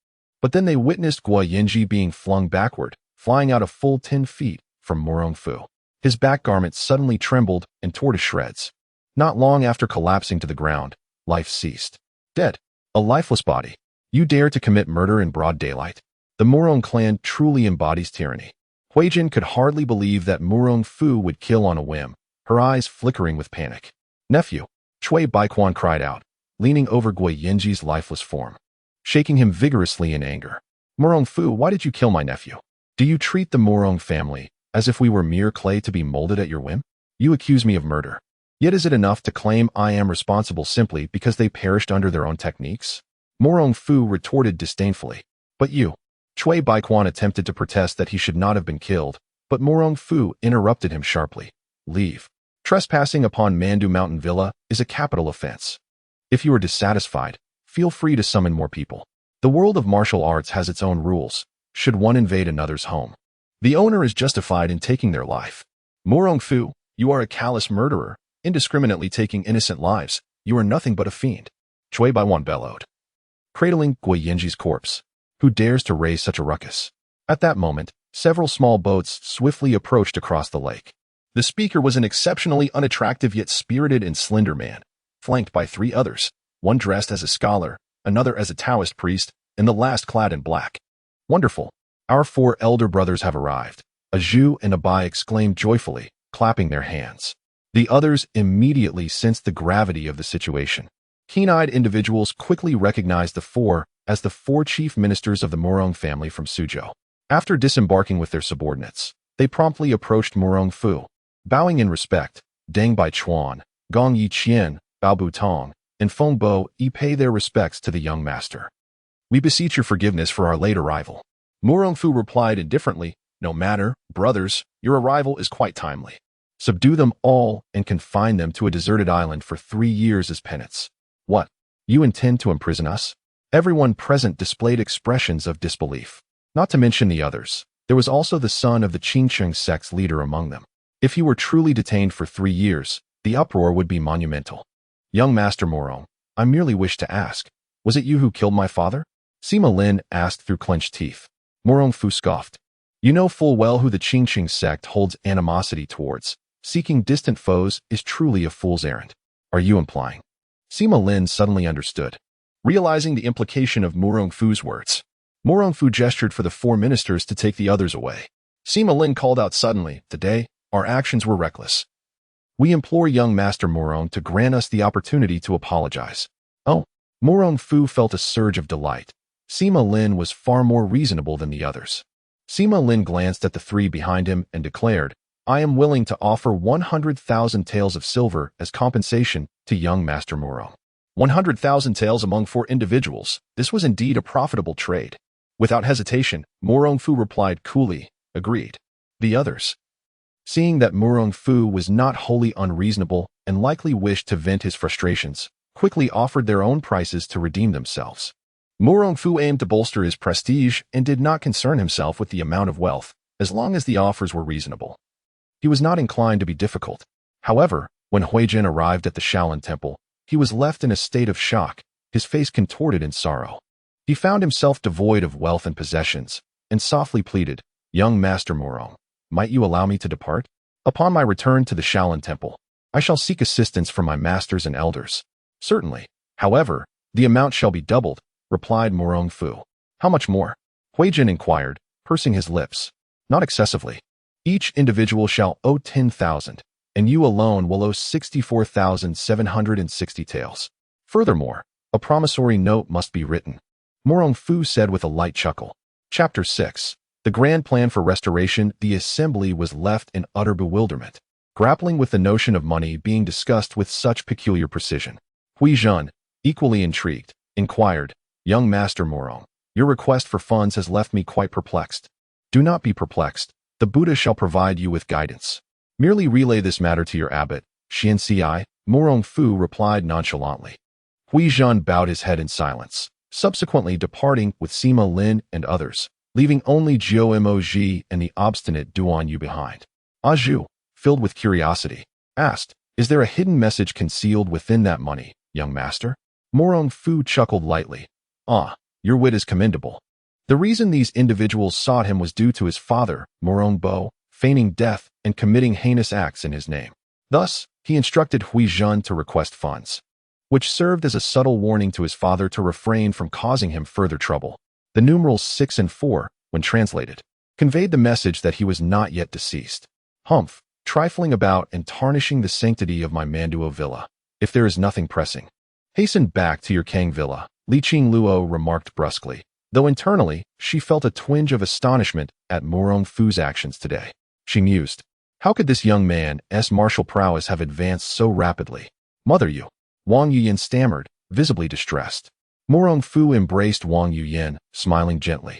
but then they witnessed Guoyenji being flung backward, flying out a full 10 feet from Murong Fu. His back garment suddenly trembled and tore to shreds. Not long after collapsing to the ground, life ceased. Dead. A lifeless body. You dare to commit murder in broad daylight? The Murong clan truly embodies tyranny. Huijin could hardly believe that Murong Fu would kill on a whim, her eyes flickering with panic. Nephew, Cui Baiquan cried out, leaning over Guoyenji's lifeless form, shaking him vigorously in anger. Murong Fu, why did you kill my nephew? Do you treat the Murong family as if we were mere clay to be molded at your whim? You accuse me of murder. Yet is it enough to claim I am responsible simply because they perished under their own techniques? Murong Fu retorted disdainfully. But you. Cui Baiquan attempted to protest that he should not have been killed, but Murong Fu interrupted him sharply. Leave. Trespassing upon Mandu Mountain Villa is a capital offense. If you are dissatisfied, feel free to summon more people. The world of martial arts has its own rules, should one invade another's home. The owner is justified in taking their life. Murong Fu, you are a callous murderer, indiscriminately taking innocent lives. You are nothing but a fiend. Chui Baiwan bellowed, cradling Gui Yinji's corpse. Who dares to raise such a ruckus? At that moment, several small boats swiftly approached across the lake. The speaker was an exceptionally unattractive yet spirited and slender man, flanked by 3 others, one dressed as a scholar, another as a Taoist priest, and the last clad in black. Wonderful! Our 4 elder brothers have arrived, a Zhu and a Bai exclaimed joyfully, clapping their hands. The others immediately sensed the gravity of the situation. Keen-eyed individuals quickly recognized the 4 as the 4 chief ministers of the Murong family from Suzhou. After disembarking with their subordinates, they promptly approached Murong Fu. Bowing in respect, Deng Bai Chuan, Gong Yi Qian, Bao Bu Tong, and Feng Bo Yi pay their respects to the young master. We beseech your forgiveness for our late arrival. Murong Fu replied indifferently, no matter, brothers, your arrival is quite timely. Subdue them all and confine them to a deserted island for 3 years as penance. What? You intend to imprison us? Everyone present displayed expressions of disbelief. Not to mention the others, there was also the son of the Qingcheng sect's leader among them. If he were truly detained for 3 years, the uproar would be monumental. Young Master Murong, I merely wish to ask, was it you who killed my father? Sima Lin asked through clenched teeth. Murong Fu scoffed. You know full well who the Qingcheng sect holds animosity towards. Seeking distant foes is truly a fool's errand. Are you implying? Sima Lin suddenly understood, realizing the implication of Murong Fu's words. Murong Fu gestured for the 4 ministers to take the others away. Sima Lin called out suddenly, today, our actions were reckless. We implore young Master Murong to grant us the opportunity to apologize. Oh, Murong Fu felt a surge of delight. Sima Lin was far more reasonable than the others. Sima Lin glanced at the 3 behind him and declared, I am willing to offer 100,000 taels of silver as compensation to young Master Murong. 100,000 taels among 4 individuals. This was indeed a profitable trade. Without hesitation, Murong Fu replied coolly, agreed. The others, seeing that Murong Fu was not wholly unreasonable and likely wished to vent his frustrations, quickly offered their own prices to redeem themselves. Murong Fu aimed to bolster his prestige and did not concern himself with the amount of wealth, as long as the offers were reasonable. He was not inclined to be difficult. However, when Huijin arrived at the Shaolin Temple, he was left in a state of shock, his face contorted in sorrow. He found himself devoid of wealth and possessions, and softly pleaded, Young Master Murong, might you allow me to depart? Upon my return to the Shaolin Temple, I shall seek assistance from my masters and elders. Certainly. However, the amount shall be doubled, replied Murong Fu. How much more? Huijin inquired, pursing his lips. Not excessively. Each individual shall owe 10,000, and you alone will owe 64,760 taels. Furthermore, a promissory note must be written. Murong Fu said with a light chuckle. Chapter 6. The grand plan for restoration. The assembly was left in utter bewilderment, grappling with the notion of money being discussed with such peculiar precision. Huijin, equally intrigued, inquired, Young Master Murong, your request for funds has left me quite perplexed. Do not be perplexed. The Buddha shall provide you with guidance. Merely relay this matter to your abbot, Xianci, Murong Fu replied nonchalantly. Huijin bowed his head in silence, subsequently departing with Sima Lin and others, leaving only Jiao Moji and the obstinate Duan Yu behind. Zhu, filled with curiosity, asked, Is there a hidden message concealed within that money, young master? Murong Fu chuckled lightly. Ah, your wit is commendable. The reason these individuals sought him was due to his father, Murong Bo, feigning death and committing heinous acts in his name. Thus, he instructed Huijin to request funds, which served as a subtle warning to his father to refrain from causing him further trouble. The numerals 6 and 4, when translated, conveyed the message that he was not yet deceased. Humph, trifling about and tarnishing the sanctity of my Manduo villa. If there is nothing pressing, hasten back to your Kang villa, Li Qingluo remarked brusquely, though internally, she felt a twinge of astonishment at Murong Fu's actions today. She mused, how could this young man's martial prowess have advanced so rapidly? Mother you, Wang Yuyan stammered, visibly distressed. Murong Fu embraced Wang Yuyan, smiling gently.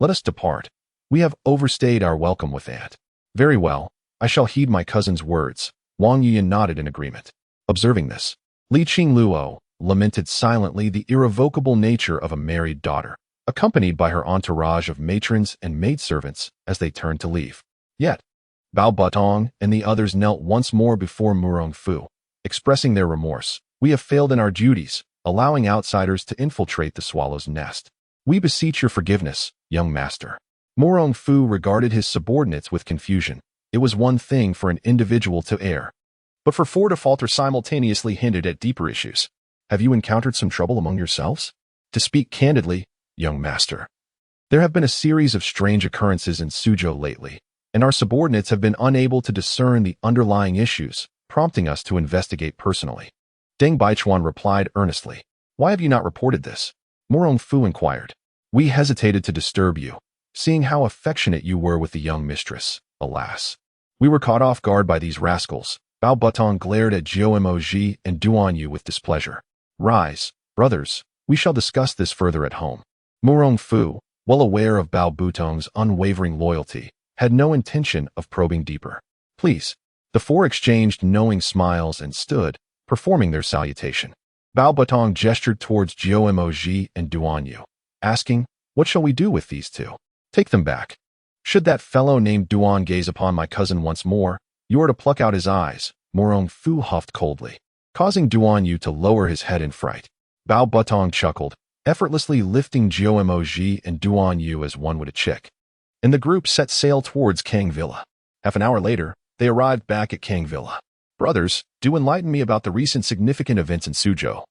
Let us depart. We have overstayed our welcome with aunt. Very well, I shall heed my cousin's words. Wang Yuyan nodded in agreement. Observing this, Li Qingluo lamented silently the irrevocable nature of a married daughter. accompanied by her entourage of matrons and maidservants as they turned to leave. Yet, Bao Butong and the others knelt once more before Murong Fu, expressing their remorse. We have failed in our duties, allowing outsiders to infiltrate the swallow's nest. We beseech your forgiveness, young master. Murong Fu regarded his subordinates with confusion. It was one thing for an individual to err, but for four to falter simultaneously hinted at deeper issues. Have you encountered some trouble among yourselves? To speak candidly, young master, there have been a series of strange occurrences in Suzhou lately, and our subordinates have been unable to discern the underlying issues, prompting us to investigate personally. Deng Baichuan replied earnestly. Why have you not reported this? Murong Fu inquired. We hesitated to disturb you, seeing how affectionate you were with the young mistress. Alas, we were caught off guard by these rascals. Bao Butong glared at Jiao Emoji and Duan Yu with displeasure. Rise, brothers, we shall discuss this further at home. Murong Fu, well aware of Bao Butong's unwavering loyalty, had no intention of probing deeper. Please. The four exchanged knowing smiles and stood, performing their salutation. Bao Butong gestured towards Jiao Emoji and Duan Yu, asking, what shall we do with these two? Take them back. Should that fellow named Duan gaze upon my cousin once more, you are to pluck out his eyes, Murong Fu huffed coldly, causing Duan Yu to lower his head in fright. Bao Butong chuckled, effortlessly lifting Jiao Emoji and Duan Yu as one would a chick. And the group set sail towards Kang Villa. Half an hour later, they arrived back at Kang Villa. Brothers, do enlighten me about the recent significant events in Suzhou.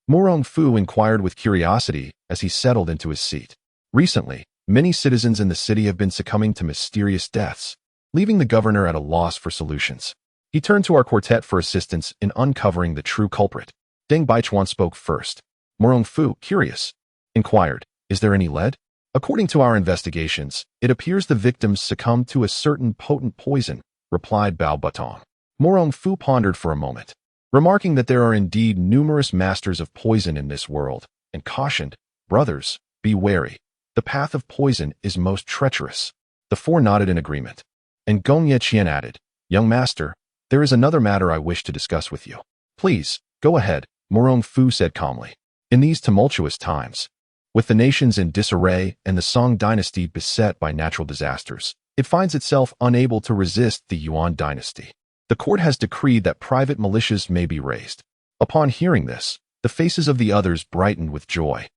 Murong Fu inquired with curiosity as he settled into his seat. Recently, many citizens in the city have been succumbing to mysterious deaths, leaving the governor at a loss for solutions. He turned to our quartet for assistance in uncovering the true culprit. Deng Baichuan spoke first. Murong Fu, curious, inquired, is there any lead? According to our investigations, it appears the victims succumbed to a certain potent poison, replied Bao Butong. Murong Fu pondered for a moment, remarking that there are indeed numerous masters of poison in this world, and cautioned, brothers, be wary. The path of poison is most treacherous. The four nodded in agreement. And Gong Yeqian added, young master, there is another matter I wish to discuss with you. Please, go ahead, Murong Fu said calmly. In these tumultuous times, with the nations in disarray and the Song dynasty beset by natural disasters, it finds itself unable to resist the Yuan dynasty. The court has decreed that private militias may be raised. Upon hearing this, the faces of the others brightened with joy.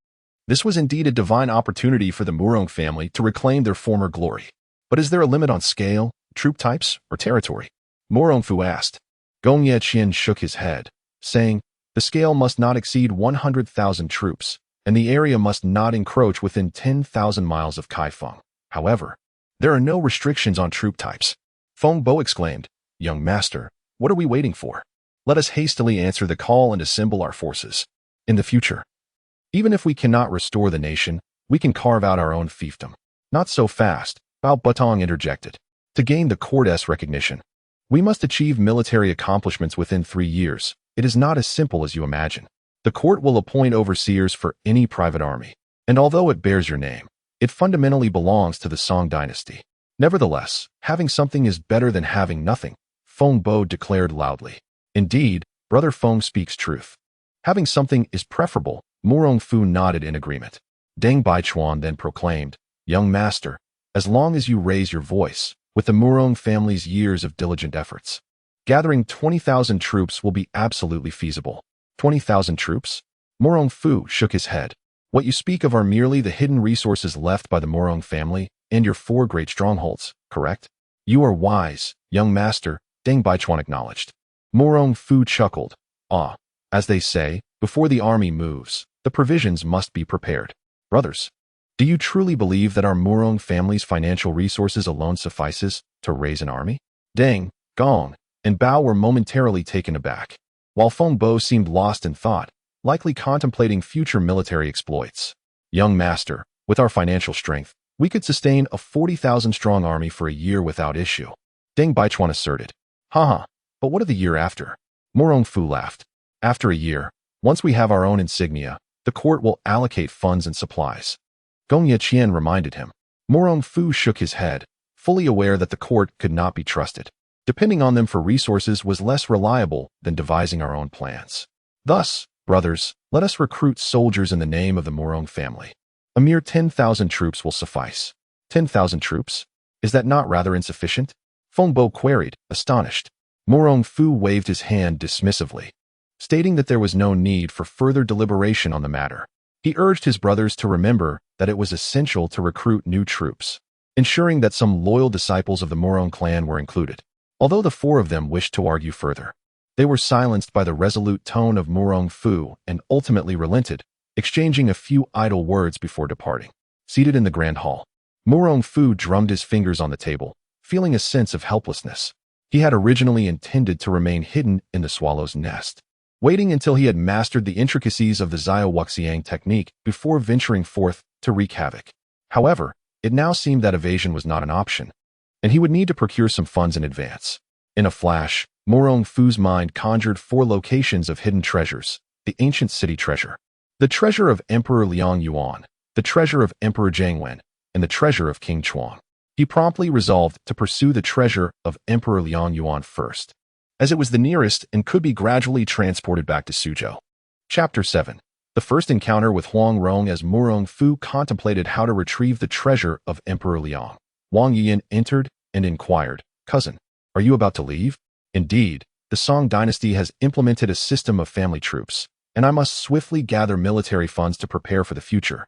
This was indeed a divine opportunity for the Murong family to reclaim their former glory. But is there a limit on scale, troop types, or territory? Murong Fu asked. Gong Yeqian shook his head, saying, the scale must not exceed 100,000 troops, and the area must not encroach within 10,000 miles of Kaifeng. However, there are no restrictions on troop types. Feng Bo exclaimed, young master, what are we waiting for? Let us hastily answer the call and assemble our forces. In the future, even if we cannot restore the nation, we can carve out our own fiefdom. Not so fast, Bao Butong interjected. To gain the court's recognition, we must achieve military accomplishments within 3 years. It is not as simple as you imagine. The court will appoint overseers for any private army, and although it bears your name, it fundamentally belongs to the Song dynasty. Nevertheless, having something is better than having nothing, Feng Bo declared loudly. Indeed, Brother Feng speaks truth. Having something is preferable, Murong Fu nodded in agreement. Deng Baichuan then proclaimed, young master, as long as you raise your voice, with the Murong family's years of diligent efforts, gathering 20,000 troops will be absolutely feasible. 20,000 troops? Murong Fu shook his head. What you speak of are merely the hidden resources left by the Murong family and your 4 great strongholds, correct? You are wise, young master, Deng Baichuan acknowledged. Murong Fu chuckled. Ah, as they say, before the army moves, the provisions must be prepared. Brothers, do you truly believe that our Murong family's financial resources alone suffices to raise an army? Deng, Gong, and Bao were momentarily taken aback, while Feng Bo seemed lost in thought, likely contemplating future military exploits. Young master, with our financial strength, we could sustain a 40,000-strong army for a year without issue. Deng Baichuan asserted. Haha, but what of the year after? Murong Fu laughed. After a year, once we have our own insignia, the court will allocate funds and supplies. Gong Yeqian reminded him. Murong Fu shook his head, fully aware that the court could not be trusted. Depending on them for resources was less reliable than devising our own plans. Thus, brothers, let us recruit soldiers in the name of the Murong family. A mere 10,000 troops will suffice. 10,000 troops? Is that not rather insufficient? Fengbo queried, astonished. Murong Fu waved his hand dismissively, stating that there was no need for further deliberation on the matter. He urged his brothers to remember that it was essential to recruit new troops, ensuring that some loyal disciples of the Murong clan were included. Although the four of them wished to argue further, they were silenced by the resolute tone of Murong Fu and ultimately relented, exchanging a few idle words before departing. Seated in the grand hall, Murong Fu drummed his fingers on the table, feeling a sense of helplessness. He had originally intended to remain hidden in the swallow's nest, waiting until he had mastered the intricacies of the Xiaowuxiang technique before venturing forth to wreak havoc. However, it now seemed that evasion was not an option, and he would need to procure some funds in advance. In a flash, Murong Fu's mind conjured 4 locations of hidden treasures: the ancient city treasure, the treasure of Emperor Liang Yuan, the treasure of Emperor Jiangwen, and the treasure of King Chuang. He promptly resolved to pursue the treasure of Emperor Liang Yuan first, as it was the nearest and could be gradually transported back to Suzhou. Chapter 7. The first encounter with Huang Rong. As Murong Fu contemplated how to retrieve the treasure of Emperor Liang, Wang Yuyan entered and inquired, "Cousin, are you about to leave?" "Indeed, the Song dynasty has implemented a system of family troops, and I must swiftly gather military funds to prepare for the future."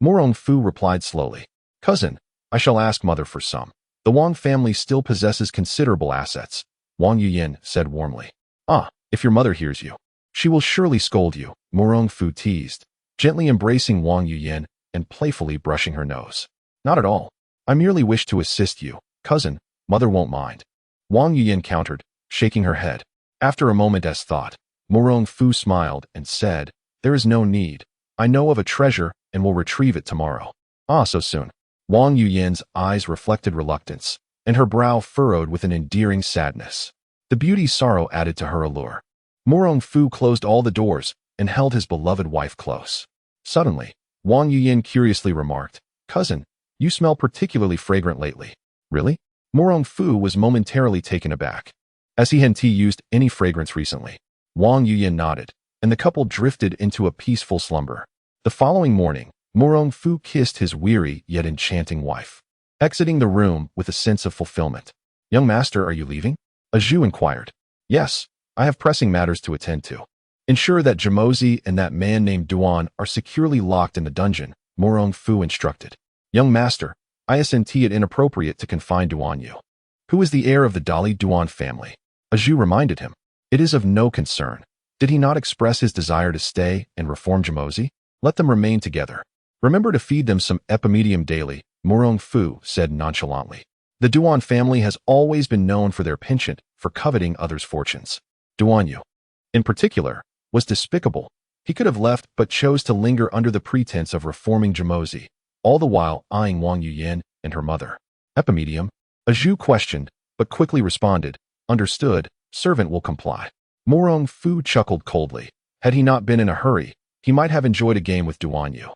Murong Fu replied slowly, "Cousin, I shall ask mother for some. The Wang family still possesses considerable assets," Wang Yuyan said warmly. "Ah, if your mother hears you, she will surely scold you," Murong Fu teased, gently embracing Wang Yuyan and playfully brushing her nose. "Not at all. I merely wish to assist you, cousin. Mother won't mind," Wang Yuyan countered, shaking her head. After a moment's thought, Murong Fu smiled and said, "There is no need. I know of a treasure and will retrieve it tomorrow." "Ah, so soon?" Wang Yuyan's eyes reflected reluctance, and her brow furrowed with an endearing sadness. The beauty's sorrow added to her allure. Murong Fu closed all the doors and held his beloved wife close. Suddenly, Wang Yuyan curiously remarked, "Cousin, you smell particularly fragrant lately." "Really?" Murong Fu was momentarily taken aback. As he hadn't used any fragrance recently. Wang Yuyan nodded, and the couple drifted into a peaceful slumber. The following morning, Murong Fu kissed his weary yet enchanting wife, exiting the room with a sense of fulfillment. "Young master, are you leaving?" A Zhu inquired. "Yes, I have pressing matters to attend to. Ensure that Jamozi and that man named Duan are securely locked in the dungeon," Murong Fu instructed. "Young master, I isn't it inappropriate to confine Duan Yu, who is the heir of the Dali Duan family," a Zhu reminded him. "It is of no concern. Did he not express his desire to stay and reform Jamozi? Let them remain together. Remember to feed them some epimedium daily," Murong Fu said nonchalantly. "The Duan family has always been known for their penchant for coveting others' fortunes. Duan Yu, in particular, was despicable. He could have left but chose to linger under the pretense of reforming Jamozi, all the while eyeing Wang Yuyan and her mother. "Epimedium?" a Zhu questioned, but quickly responded, "Understood, servant will comply." Murong Fu chuckled coldly. Had he not been in a hurry, he might have enjoyed a game with Duan Yu.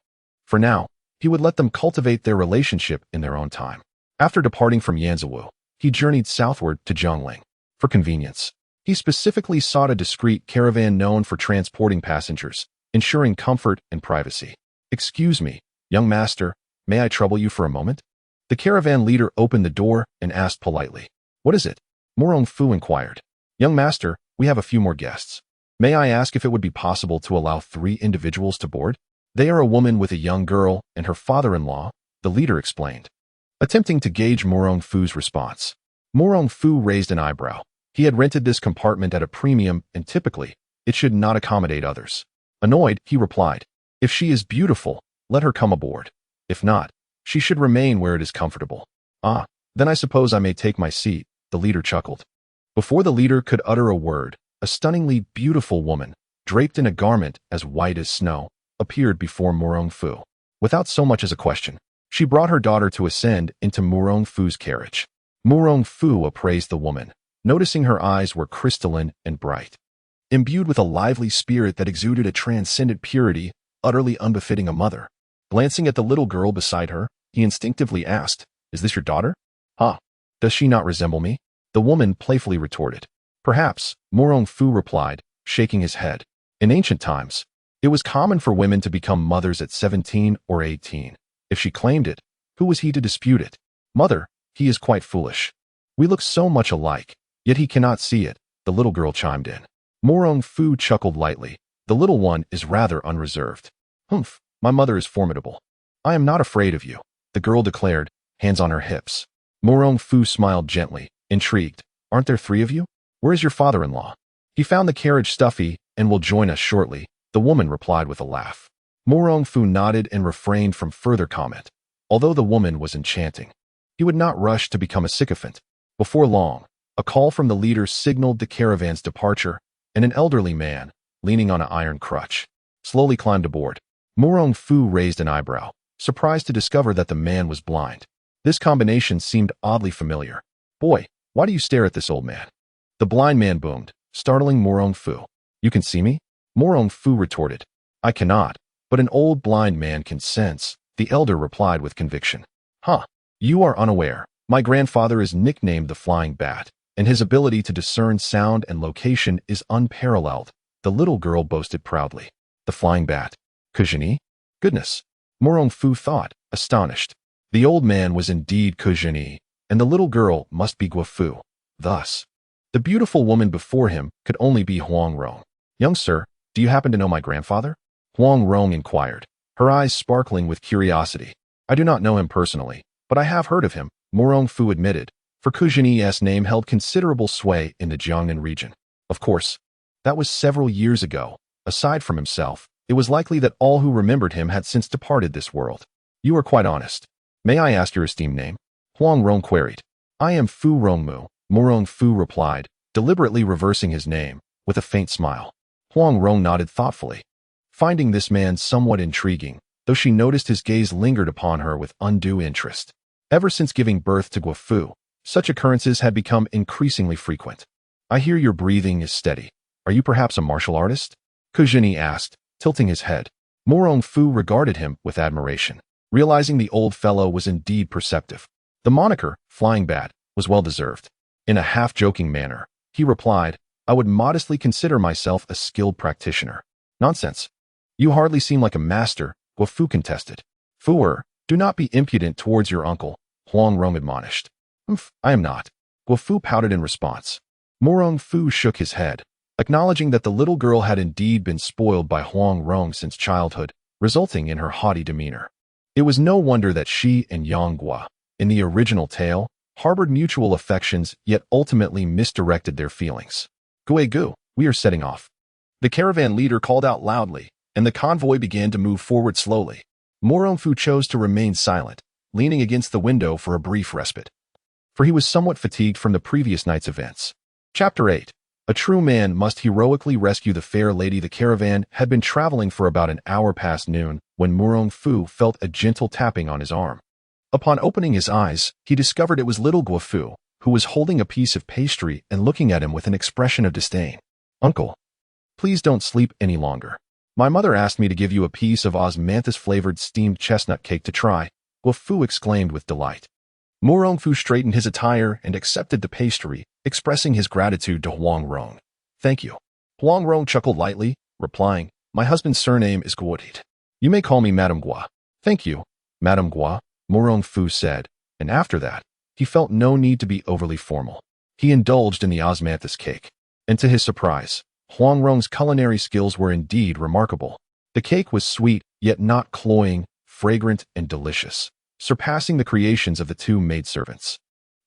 For now, he would let them cultivate their relationship in their own time. After departing from Yanzhou, he journeyed southward to Zhongling. For convenience, he specifically sought a discreet caravan known for transporting passengers, ensuring comfort and privacy. "Excuse me, young master, may I trouble you for a moment?" The caravan leader opened the door and asked politely. "What is it?" Murong Fu inquired. "Young master, we have a few more guests. May I ask if it would be possible to allow 3 individuals to board? They are a woman with a young girl and her father-in-law," the leader explained, attempting to gauge Murong Fu's response. Murong Fu raised an eyebrow. He had rented this compartment at a premium and typically, it should not accommodate others. Annoyed, he replied, "If she is beautiful, let her come aboard. If not, she should remain where it is comfortable." "Ah, then I suppose I may take my seat," the leader chuckled. Before the leader could utter a word, a stunningly beautiful woman, draped in a garment as white as snow, appeared before Murong Fu. Without so much as a question, she brought her daughter to ascend into Murong Fu's carriage. Murong Fu appraised the woman, noticing her eyes were crystalline and bright, imbued with a lively spirit that exuded a transcendent purity, utterly unbefitting a mother. Glancing at the little girl beside her, he instinctively asked, "Is this your daughter?" "Huh. Does she not resemble me?" the woman playfully retorted. "Perhaps," Murong Fu replied, shaking his head. "In ancient times, It was common for women to become mothers at 17 or 18. If she claimed it, who was he to dispute it? Mother, he is quite foolish. We look so much alike, yet he cannot see it, the little girl chimed in. Murong Fu chuckled lightly. The little one is rather unreserved. Humph, my mother is formidable. I am not afraid of you, the girl declared, hands on her hips. Murong Fu smiled gently, intrigued. Aren't there 3 of you? Where is your father-in-law? He found the carriage stuffy and will join us shortly, the woman replied with a laugh. Murong Fu nodded and refrained from further comment. Although the woman was enchanting, he would not rush to become a sycophant. Before long, a call from the leader signaled the caravan's departure, and an elderly man, leaning on an iron crutch, slowly climbed aboard. Murong Fu raised an eyebrow, surprised to discover that the man was blind. This combination seemed oddly familiar. Boy, why do you stare at this old man? The blind man boomed, startling Murong Fu. You can see me? Murong Fu retorted. I cannot, but an old blind man can sense, the elder replied with conviction. Huh, you are unaware. My grandfather is nicknamed the Flying Bat, and his ability to discern sound and location is unparalleled, the little girl boasted proudly. The Flying Bat? Kujini? Goodness. Murong Fu thought, astonished. The old man was indeed Kujini, and the little girl must be Guofu. Thus, the beautiful woman before him could only be Huang Rong. Young sir, do you happen to know my grandfather? Huang Rong inquired, her eyes sparkling with curiosity. I do not know him personally, but I have heard of him, Murong Fu admitted, for Kujini's name held considerable sway in the Jiangnan region. Of course, that was several years ago. Aside from himself, it was likely that all who remembered him had since departed this world. You are quite honest. May I ask your esteemed name? Huang Rong queried. I am Fu Rongmu, Murong Fu replied, deliberately reversing his name, with a faint smile. Huang Rong nodded thoughtfully, finding this man somewhat intriguing, though she noticed his gaze lingered upon her with undue interest. Ever since giving birth to Guofu, such occurrences had become increasingly frequent. I hear your breathing is steady. Are you perhaps a martial artist? Kujini asked, tilting his head. Murong Fu regarded him with admiration, realizing the old fellow was indeed perceptive. The moniker, Flying Bat, was well-deserved. In a half-joking manner, he replied, I would modestly consider myself a skilled practitioner. Nonsense. You hardly seem like a master, Guofu contested. Fuer, do not be impudent towards your uncle, Huang Rong admonished. I am not. Guofu pouted in response. Murong Fu shook his head, acknowledging that the little girl had indeed been spoiled by Huang Rong since childhood, resulting in her haughty demeanor. It was no wonder that she and Yang Gua, in the original tale, harbored mutual affections yet ultimately misdirected their feelings. Guegu, we are setting off. The caravan leader called out loudly, and the convoy began to move forward slowly. Murong Fu chose to remain silent, leaning against the window for a brief respite, for he was somewhat fatigued from the previous night's events. Chapter 8. A true man must heroically rescue the fair lady. The caravan had been traveling for about an hour past noon when Murong Fu felt a gentle tapping on his arm. Upon opening his eyes, he discovered it was little Guofu, who was holding a piece of pastry and looking at him with an expression of disdain. Uncle, please don't sleep any longer. My mother asked me to give you a piece of osmanthus-flavored steamed chestnut cake to try, Guofu exclaimed with delight. Murong Fu straightened his attire and accepted the pastry, expressing his gratitude to Huang Rong. Thank you. Huang Rong chuckled lightly, replying, my husband's surname is Guotit. You may call me Madame Gua. Thank you, Madame Gua, Murong Fu said, and after that, he felt no need to be overly formal. He indulged in the osmanthus cake, and to his surprise, Huang Rong's culinary skills were indeed remarkable. The cake was sweet, yet not cloying, fragrant, and delicious, surpassing the creations of the two maidservants.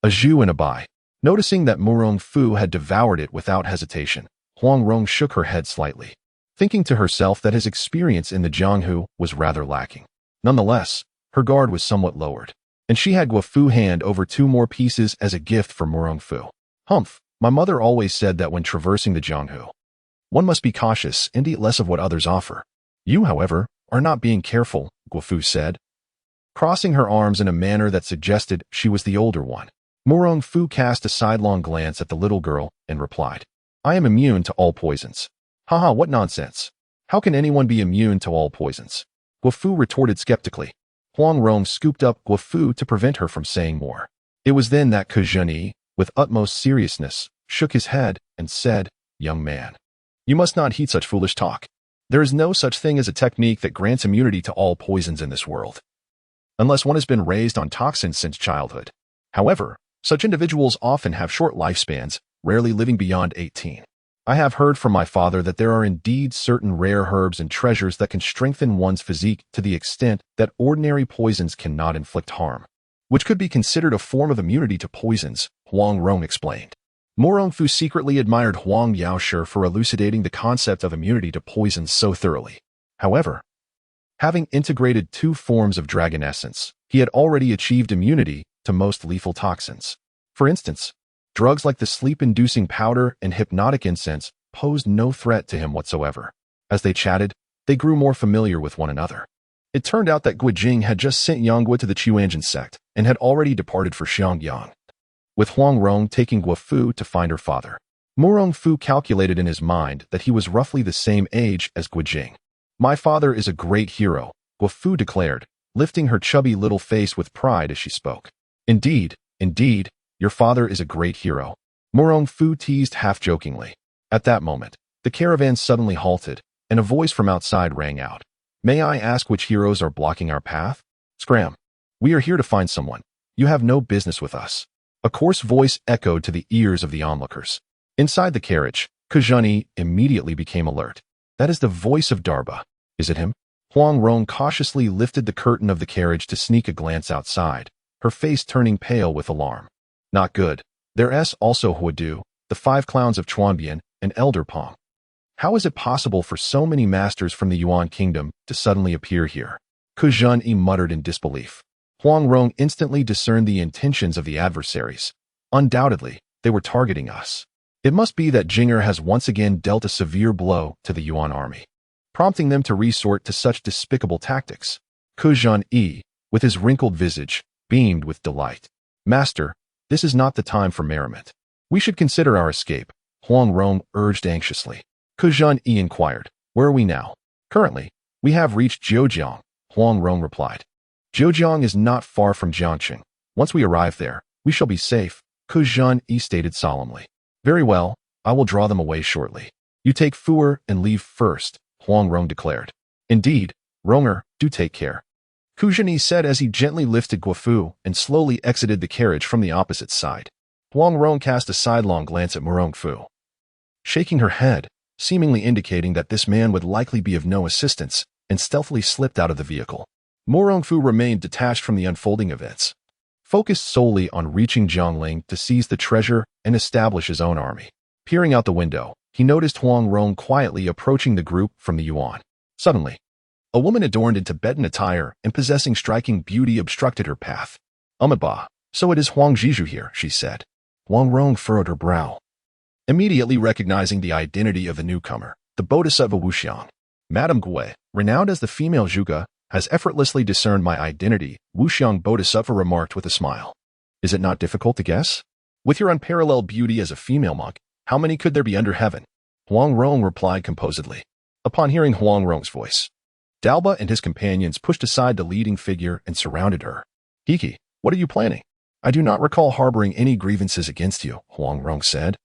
A Zhu and a Bai. Noticing that Murong Fu had devoured it without hesitation, Huang Rong shook her head slightly, thinking to herself that his experience in the Jianghu was rather lacking. Nonetheless, her guard was somewhat lowered, and she had Guofu hand over 2 more pieces as a gift for Murong Fu. Humph, my mother always said that when traversing the Jianghu, one must be cautious and eat less of what others offer. You, however, are not being careful, Guofu said, crossing her arms in a manner that suggested she was the older one. Murong Fu cast a sidelong glance at the little girl and replied, I am immune to all poisons. Haha, what nonsense. How can anyone be immune to all poisons? Guofu retorted skeptically. Huang Rong scooped up Guofu to prevent her from saying more. It was then that Kujini, with utmost seriousness, shook his head and said, Young man, you must not heed such foolish talk. There is no such thing as a technique that grants immunity to all poisons in this world, unless one has been raised on toxins since childhood. However, such individuals often have short lifespans, rarely living beyond 18. I have heard from my father that there are indeed certain rare herbs and treasures that can strengthen one's physique to the extent that ordinary poisons cannot inflict harm, which could be considered a form of immunity to poisons, Wang Rong explained. Murong Fu secretly admired Huang Yaoshi for elucidating the concept of immunity to poisons so thoroughly. However, having integrated 2 forms of dragon essence, he had already achieved immunity to most lethal toxins. For instance, drugs like the sleep-inducing powder and hypnotic incense posed no threat to him whatsoever. As they chatted, they grew more familiar with one another. It turned out that Guijing had just sent Yanggui to the Chuanjin sect and had already departed for Xiangyang, with Huang Rong taking Guifu to find her father. Murong Fu calculated in his mind that he was roughly the same age as Guijing. My father is a great hero, Guifu declared, lifting her chubby little face with pride as she spoke. Indeed, your father is a great hero, Murong Fu teased half-jokingly. At that moment, the caravan suddenly halted, and a voice from outside rang out. May I ask which heroes are blocking our path? Scram. We are here to find someone. You have no business with us. A coarse voice echoed to the ears of the onlookers. Inside the carriage, Kuzhani immediately became alert. That is the voice of Darba. Is it him? Huang Rong cautiously lifted the curtain of the carriage to sneak a glance outside, her face turning pale with alarm. Not good. There's also Huadu, the 5 clowns of Chuanbian, and Elder Pong. How is it possible for so many masters from the Yuan kingdom to suddenly appear here? Kuzhani muttered in disbelief. Huang Rong instantly discerned the intentions of the adversaries. Undoubtedly, they were targeting us. It must be that Jinger has once again dealt a severe blow to the Yuan army, prompting them to resort to such despicable tactics. Kuzhani, with his wrinkled visage, beamed with delight. Master, this is not the time for merriment. We should consider our escape, Huang Rong urged anxiously. Kuzhani inquired, where are we now? Currently, we have reached Zhejiang, Huang Rong replied. Zhejiang is not far from Jiangqing. Once we arrive there, we shall be safe, Kuzhani stated solemnly. Very well, I will draw them away shortly. You take Fuer and leave first, Huang Rong declared. Indeed, Ronger, do take care, Kuzhani said as he gently lifted Guifu and slowly exited the carriage from the opposite side. Huang Rong cast a sidelong glance at Murong Fu, shaking her head, seemingly indicating that this man would likely be of no assistance, and stealthily slipped out of the vehicle. Murong Fu remained detached from the unfolding events, focused solely on reaching Jiangling to seize the treasure and establish his own army. Peering out the window, he noticed Huang Rong quietly approaching the group from the Yuan. Suddenly, a woman adorned in Tibetan attire and possessing striking beauty obstructed her path. Ba, so it is Huang Zhizhu here, she said. Huang Rong furrowed her brow, immediately recognizing the identity of the newcomer, the Bodhisattva Wuxiang. Madame Gui, renowned as the female Zhuge, has effortlessly discerned my identity, Wuxiang Bodhisattva remarked with a smile. Is it not difficult to guess? With your unparalleled beauty as a female monk, how many could there be under heaven? Huang Rong replied composedly. Upon hearing Huang Rong's voice, Dalba and his companions pushed aside the leading figure and surrounded her. Kiki, what are you planning? I do not recall harboring any grievances against you, Huang Rong said,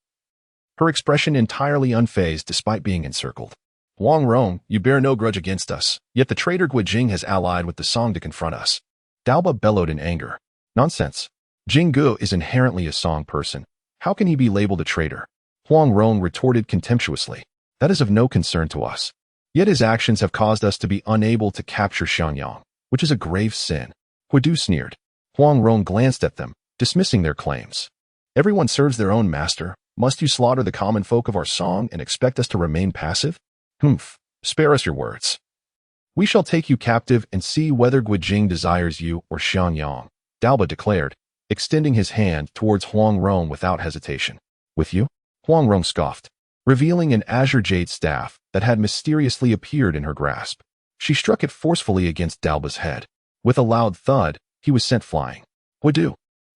her expression entirely unfazed despite being encircled. Huang Rong, you bear no grudge against us, yet the traitor Guijing has allied with the Song to confront us. Dalba bellowed in anger. Nonsense. Jinggu is inherently a Song person. How can he be labeled a traitor? Huang Rong retorted contemptuously. That is of no concern to us. Yet his actions have caused us to be unable to capture Xiangyang, which is a grave sin. Huadu sneered. Huang Rong glanced at them, dismissing their claims. Everyone serves their own master. Must you slaughter the common folk of our Song and expect us to remain passive? Humph, spare us your words. We shall take you captive and see whether Guijing desires you or Xiangyang, Dalba declared, extending his hand towards Huang Rong without hesitation. With you? Huang Rong scoffed, revealing an azure jade staff that had mysteriously appeared in her grasp. She struck it forcefully against Dalba's head. With a loud thud, he was sent flying. Huadu,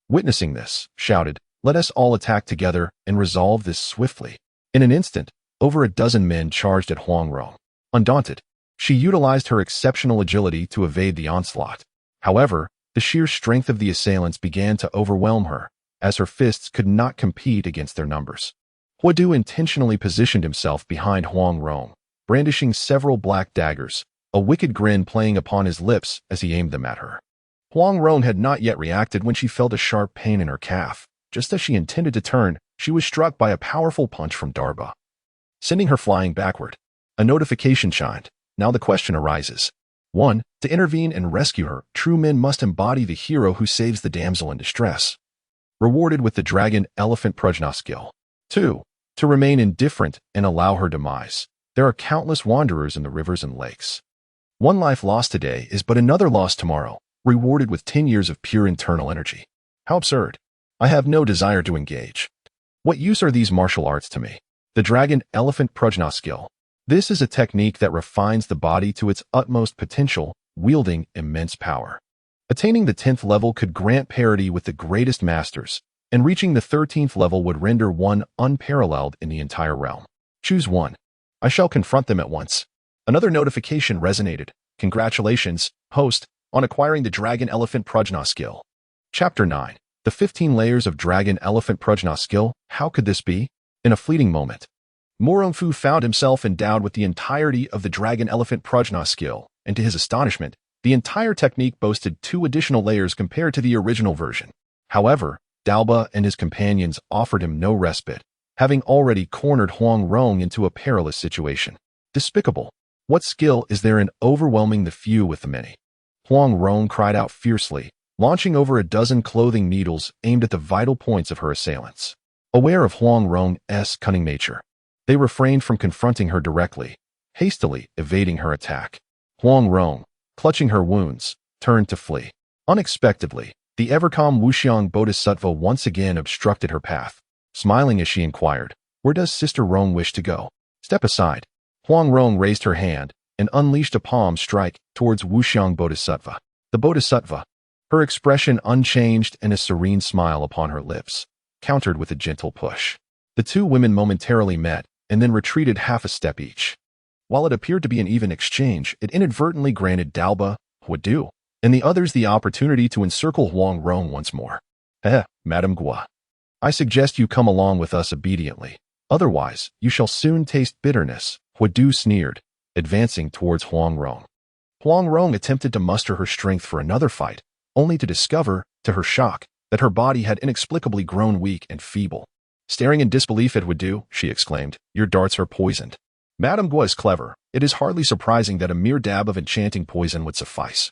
witnessing this, shouted, let us all attack together and resolve this swiftly. In an instant, over a dozen men charged at Huang Rong. Undaunted, she utilized her exceptional agility to evade the onslaught. However, the sheer strength of the assailants began to overwhelm her, as her fists could not compete against their numbers. Huadu intentionally positioned himself behind Huang Rong, brandishing several black daggers, a wicked grin playing upon his lips as he aimed them at her. Huang Rong had not yet reacted when she felt a sharp pain in her calf. Just as she intended to turn, she was struck by a powerful punch from Darba, sending her flying backward. A notification chimed. Now the question arises. 1. To intervene and rescue her, true men must embody the hero who saves the damsel in distress, rewarded with the dragon elephant prajna skill. 2. To remain indifferent and allow her demise. There are countless wanderers in the rivers and lakes. One life lost today is but another lost tomorrow, rewarded with 10 years of pure internal energy. How absurd. I have no desire to engage. What use are these martial arts to me? The dragon elephant prajna skill. This is a technique that refines the body to its utmost potential, wielding immense power. Attaining the 10th level could grant parity with the greatest masters, and reaching the 13th level would render one unparalleled in the entire realm. Choose one. I shall confront them at once. Another notification resonated. Congratulations, host, on acquiring the Dragon Elephant Prajna skill. Chapter 9. The 15 layers of Dragon Elephant Prajna skill. How could this be? In a fleeting moment, Murong Fu found himself endowed with the entirety of the Dragon Elephant Prajna skill, and to his astonishment, the entire technique boasted 2 additional layers compared to the original version. However, Dalba and his companions offered him no respite, having already cornered Huang Rong into a perilous situation. Despicable. What skill is there in overwhelming the few with the many? Huang Rong cried out fiercely, launching over a dozen clothing needles aimed at the vital points of her assailants. Aware of Huang Rong's cunning nature, they refrained from confronting her directly, hastily evading her attack. Huang Rong, clutching her wounds, turned to flee. Unexpectedly, the ever-calm Wuxiang Bodhisattva once again obstructed her path, smiling as she inquired, "Where does Sister Rong wish to go?" "Step aside." Huang Rong raised her hand and unleashed a palm strike towards Wuxiang Bodhisattva. The Bodhisattva, her expression unchanged and a serene smile upon her lips, countered with a gentle push. The 2 women momentarily met and then retreated half a step each. While it appeared to be an even exchange, it inadvertently granted Dalba, Huadu, and the others the opportunity to encircle Huang Rong once more. Madame Gua. I suggest you come along with us obediently. Otherwise, you shall soon taste bitterness, Huadu sneered, advancing towards Huang Rong. Huang Rong attempted to muster her strength for another fight, only to discover, to her shock, that her body had inexplicably grown weak and feeble. Staring in disbelief at Huadu, she exclaimed, "Your darts are poisoned." Madame Gua is clever. It is hardly surprising that a mere dab of enchanting poison would suffice.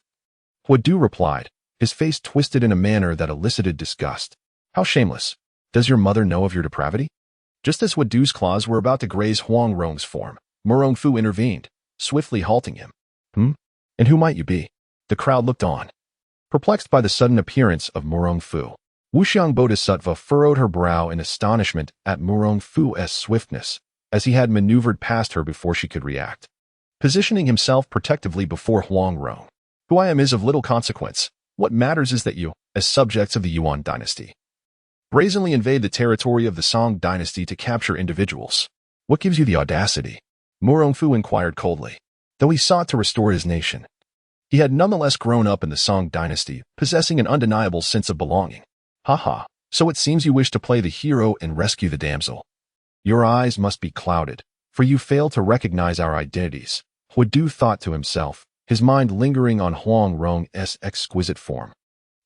Huadu replied, his face twisted in a manner that elicited disgust. How shameless. Does your mother know of your depravity? Just as Huadu's claws were about to graze Huang Rong's form, Murong Fu intervened, swiftly halting him. And who might you be? The crowd looked on, perplexed by the sudden appearance of Murong Fu. Wuxiang Bodhisattva furrowed her brow in astonishment at Murong Fu's swiftness, as he had maneuvered past her before she could react. Positioning himself protectively before Huang Rong. Who I am is of little consequence. What matters is that you, as subjects of the Yuan dynasty, brazenly invade the territory of the Song dynasty to capture individuals. What gives you the audacity? Murong Fu inquired coldly. Though he sought to restore his nation, he had nonetheless grown up in the Song dynasty, possessing an undeniable sense of belonging. So it seems you wish to play the hero and rescue the damsel. Your eyes must be clouded, for you fail to recognize our identities, Huadu thought to himself, his mind lingering on Huang Rong's exquisite form.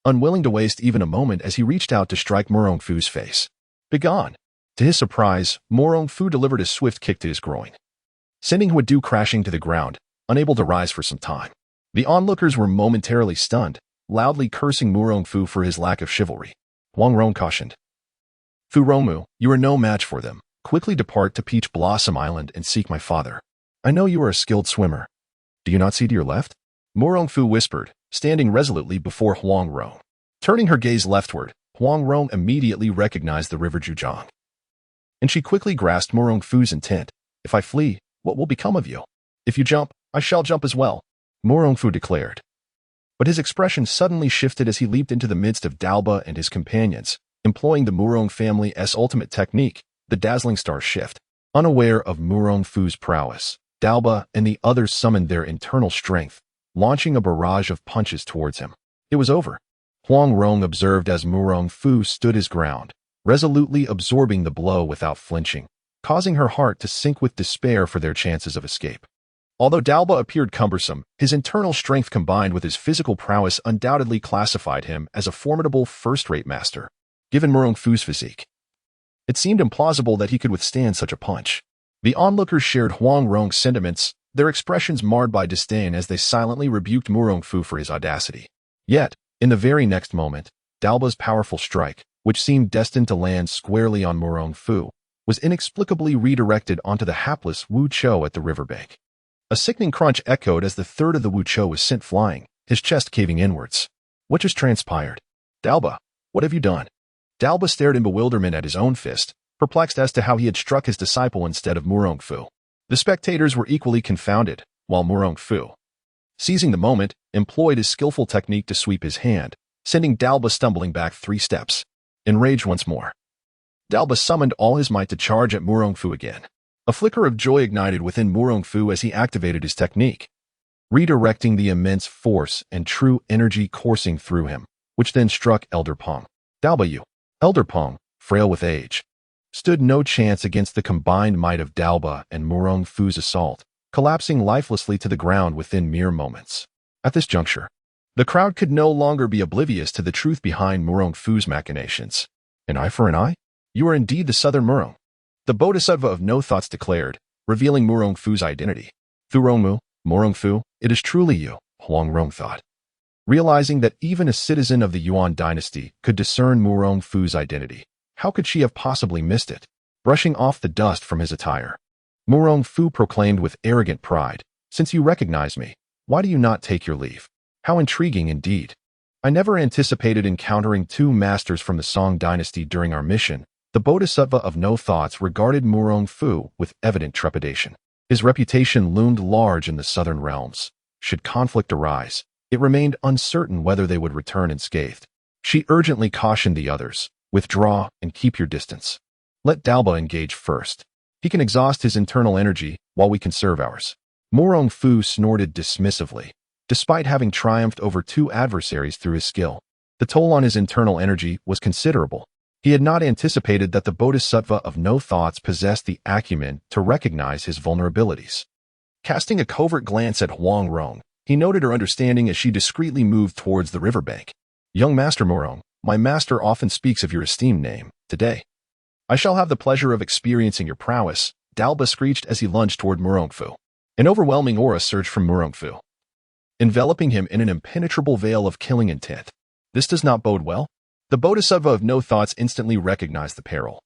Unwilling to waste even a moment as he reached out to strike Murong Fu's face. Begone! To his surprise, Murong Fu delivered a swift kick to his groin, sending Huadu crashing to the ground, unable to rise for some time. The onlookers were momentarily stunned, loudly cursing Murong Fu for his lack of chivalry. Huang Rong cautioned. Fu Rongmu, you are no match for them. Quickly depart to Peach Blossom Island and seek my father. I know you are a skilled swimmer. Do you not see to your left? Murong Fu whispered, standing resolutely before Huang Rong. Turning her gaze leftward, Huang Rong immediately recognized the river Zhujiang. And she quickly grasped Murong Fu's intent. If I flee, what will become of you? If you jump, I shall jump as well, Murong Fu declared. But his expression suddenly shifted as he leaped into the midst of Dalba and his companions, employing the Murong family's ultimate technique, the dazzling star shift. Unaware of Murong Fu's prowess, Dalba and the others summoned their internal strength, launching a barrage of punches towards him. It was over. Huang Rong observed as Murong Fu stood his ground, resolutely absorbing the blow without flinching, causing her heart to sink with despair for their chances of escape. Although Dalba appeared cumbersome, his internal strength combined with his physical prowess undoubtedly classified him as a formidable first-rate master. Given Murong Fu's physique, it seemed implausible that he could withstand such a punch. The onlookers shared Huang Rong's sentiments, their expressions marred by disdain as they silently rebuked Murong Fu for his audacity. Yet, in the very next moment, Dalba's powerful strike, which seemed destined to land squarely on Murong Fu, was inexplicably redirected onto the hapless Wu Chou at the riverbank. A sickening crunch echoed as the third of the Wu Chou was sent flying, his chest caving inwards. What just transpired? Dalba, what have you done? Dalba stared in bewilderment at his own fist, perplexed as to how he had struck his disciple instead of Murong Fu. The spectators were equally confounded, while Murong Fu, seizing the moment, employed his skillful technique to sweep his hand, sending Dalba stumbling back 3 steps. Enraged once more, Dalba summoned all his might to charge at Murong Fu again. A flicker of joy ignited within Murong Fu as he activated his technique, redirecting the immense force and true energy coursing through him, which then struck Elder Peng. Elder Peng, frail with age, stood no chance against the combined might of Dalba and Murong Fu's assault, collapsing lifelessly to the ground within mere moments. At this juncture, the crowd could no longer be oblivious to the truth behind Murong Fu's machinations. An eye for an eye? You are indeed the Southern Murong, the Bodhisattva of no thoughts declared, revealing Murong Fu's identity. Thurongmu, Murong Fu, it is truly you, Huang Rong thought. Realizing that even a citizen of the Yuan dynasty could discern Murong Fu's identity, how could she have possibly missed it? Brushing off the dust from his attire, Murong Fu proclaimed with arrogant pride, "Since you recognize me, why do you not take your leave? How intriguing indeed. I never anticipated encountering 2 masters from the Song dynasty during our mission." The Bodhisattva of no thoughts regarded Murong Fu with evident trepidation. His reputation loomed large in the southern realms. Should conflict arise, it remained uncertain whether they would return unscathed. She urgently cautioned the others, "Withdraw and keep your distance. Let Dalba engage first. He can exhaust his internal energy while we conserve ours." Murong Fu snorted dismissively. Despite having triumphed over 2 adversaries through his skill, the toll on his internal energy was considerable. He had not anticipated that the Bodhisattva of no thoughts possessed the acumen to recognize his vulnerabilities. Casting a covert glance at Huang Rong, he noted her understanding as she discreetly moved towards the riverbank. "Young Master Murong, my master often speaks of your esteemed name. Today, I shall have the pleasure of experiencing your prowess," Dalba screeched as he lunged toward Murong Fu. An overwhelming aura surged from Murong Fu, enveloping him in an impenetrable veil of killing intent. This does not bode well. The Bodhisattva of no thoughts instantly recognized the peril,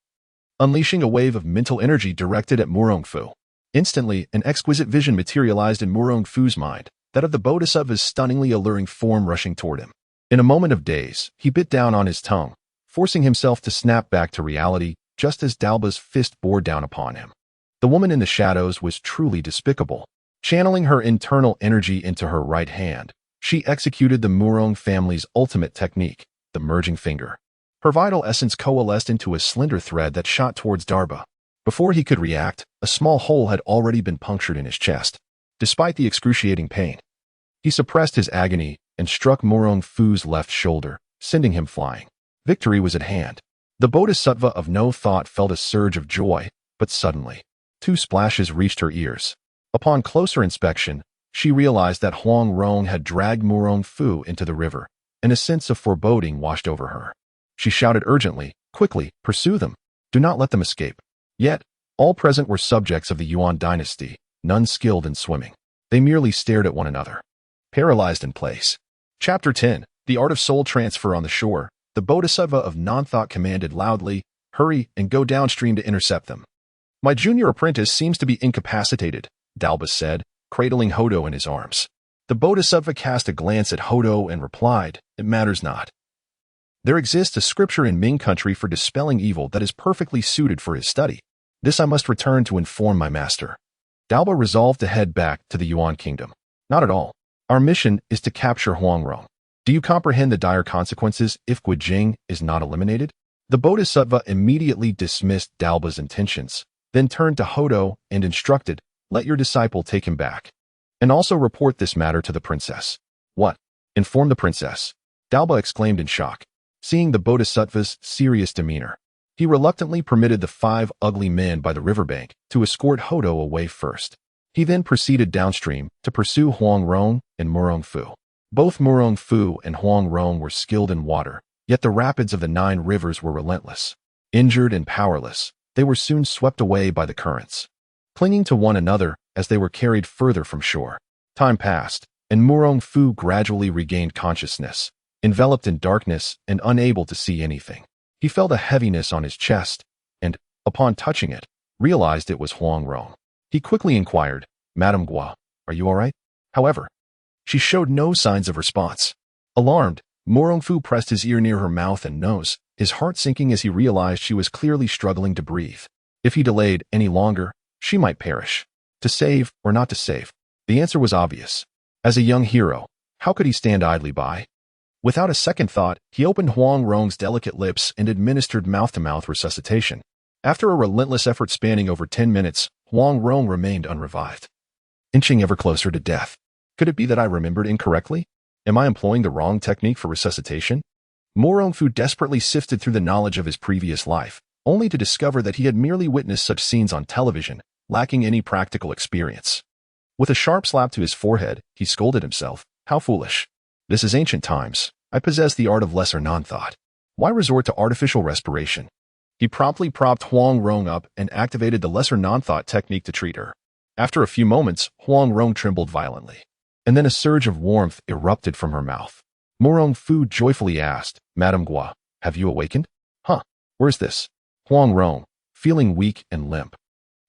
unleashing a wave of mental energy directed at Murong Fu. Instantly, an exquisite vision materialized in Murong Fu's mind, that of the Bodhisattva's stunningly alluring form rushing toward him. In a moment of daze, he bit down on his tongue, forcing himself to snap back to reality just as Dalba's fist bore down upon him. The woman in the shadows was truly despicable. Channeling her internal energy into her right hand, she executed the Murong family's ultimate technique, the merging finger. Her vital essence coalesced into a slender thread that shot towards Dalba. Before he could react, a small hole had already been punctured in his chest. Despite the excruciating pain, he suppressed his agony and struck Murong Fu's left shoulder, sending him flying. Victory was at hand. The Bodhisattva of no thought felt a surge of joy, but suddenly, 2 splashes reached her ears. Upon closer inspection, she realized that Huang Rong had dragged Murong Fu into the river, and a sense of foreboding washed over her. She shouted urgently, "Quickly, pursue them. Do not let them escape." Yet, all present were subjects of the Yuan dynasty, none skilled in swimming. They merely stared at one another, paralyzed in place. Chapter 10, The Art of Soul Transfer on the Shore. The Bodhisattva of non-thought commanded loudly, "Hurry and go downstream to intercept them." "My junior apprentice seems to be incapacitated," Dalba said, cradling Hodo in his arms. The Bodhisattva cast a glance at Hodo and replied, "It matters not. There exists a scripture in Ming country for dispelling evil that is perfectly suited for his study. This I must return to inform my master." Dalba resolved to head back to the Yuan kingdom. "Not at all. Our mission is to capture Huang Rong. Do you comprehend the dire consequences if Guijing is not eliminated?" The Bodhisattva immediately dismissed Dalba's intentions, then turned to Hodo and instructed, "Let your disciple take him back. And also report this matter to the princess." "What? Inform the princess?" Dalba exclaimed in shock, seeing the Bodhisattva's serious demeanor. He reluctantly permitted the 5 ugly men by the riverbank to escort Hodo away first. He then proceeded downstream to pursue Huang Rong and Murong Fu. Both Murong Fu and Huang Rong were skilled in water, yet the rapids of the 9 rivers were relentless. Injured and powerless, they were soon swept away by the currents, clinging to one another as they were carried further from shore. Time passed, and Murong Fu gradually regained consciousness, enveloped in darkness and unable to see anything. He felt a heaviness on his chest, and, upon touching it, realized it was Huang Rong. He quickly inquired, "Madame Gua, are you all right?" However, she showed no signs of response. Alarmed, Murong Fu pressed his ear near her mouth and nose, his heart sinking as he realized she was clearly struggling to breathe. If he delayed any longer, she might perish. To save or not to save? The answer was obvious. As a young hero, how could he stand idly by? Without a second thought, he opened Huang Rong's delicate lips and administered mouth-to-mouth resuscitation. After a relentless effort spanning over 10 minutes, Huang Rong remained unrevived, inching ever closer to death. Could it be that I remembered incorrectly? Am I employing the wrong technique for resuscitation? Murong Fu desperately sifted through the knowledge of his previous life, only to discover that he had merely witnessed such scenes on television, lacking any practical experience. With a sharp slap to his forehead, he scolded himself. How foolish. This is ancient times. I possess the art of lesser non-thought. Why resort to artificial respiration? He promptly propped Huang Rong up and activated the lesser non-thought technique to treat her. After a few moments, Huang Rong trembled violently, and then a surge of warmth erupted from her mouth. Murong Fu joyfully asked, "Madame Gua, have you awakened?" "Huh, where's this?" Huang Rong, feeling weak and limp,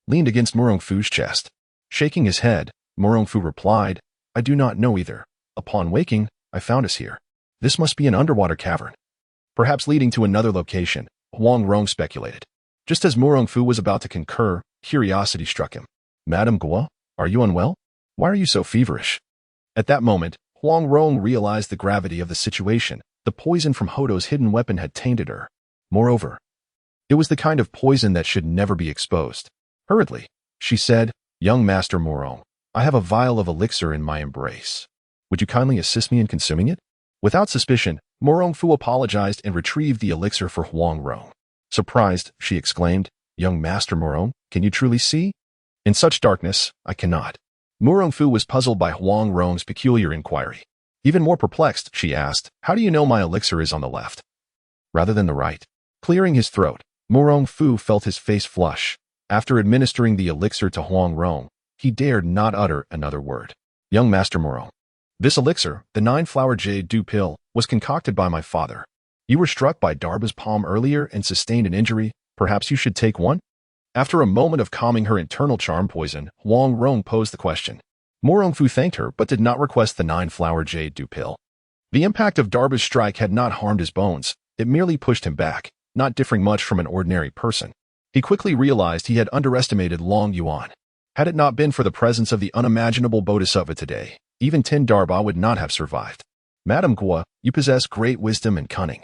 leaned against Murong Fu's chest. Shaking his head, Murong Fu replied, "I do not know either. Upon waking, I found us here. This must be an underwater cavern, perhaps leading to another location," Huang Rong speculated. Just as Murong Fu was about to concur, curiosity struck him. "Madame Gua, are you unwell? Why are you so feverish?" At that moment, Huang Rong realized the gravity of the situation. The poison from Hodo's hidden weapon had tainted her. Moreover, it was the kind of poison that should never be exposed. Hurriedly, she said, "Young Master Murong, I have a vial of elixir in my embrace. Would you kindly assist me in consuming it?" Without suspicion, Murong Fu apologized and retrieved the elixir for Huang Rong. Surprised, she exclaimed, "Young Master Murong, can you truly see?" "In such darkness, I cannot." Murong Fu was puzzled by Huang Rong's peculiar inquiry. Even more perplexed, she asked, "How do you know my elixir is on the left, rather than the right?" Clearing his throat, Murong Fu felt his face flush. After administering the elixir to Huang Rong, he dared not utter another word. "Young Master Murong, this elixir, the 9-flower jade dew pill, was concocted by my father. You were struck by Darba's palm earlier and sustained an injury. Perhaps you should take one?" After a moment of calming her internal charm poison, Huang Rong posed the question. Murong Fu thanked her but did not request the 9-flower jade dew pill. The impact of Darba's strike had not harmed his bones. It merely pushed him back, not differing much from an ordinary person. He quickly realized he had underestimated Long Yuan. Had it not been for the presence of the unimaginable Bodhisattva today, even 10 Darba would not have survived. "Madame Gua, you possess great wisdom and cunning.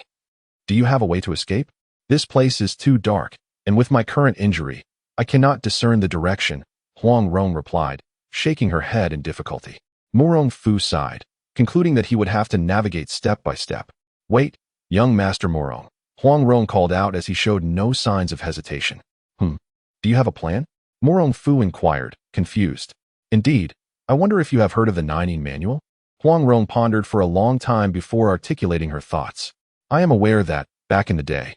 Do you have a way to escape? This place is too dark, and with my current injury, I cannot discern the direction," Huang Rong replied, shaking her head in difficulty. Murong Fu sighed, concluding that he would have to navigate step by step. "Wait, young Master Murong," Huang Rong called out as he showed no signs of hesitation. Do you have a plan?" Murong Fu inquired, confused. "Indeed, I wonder if you have heard of the Nining Manual?" Huang Rong pondered for a long time before articulating her thoughts. "I am aware that, back in the day,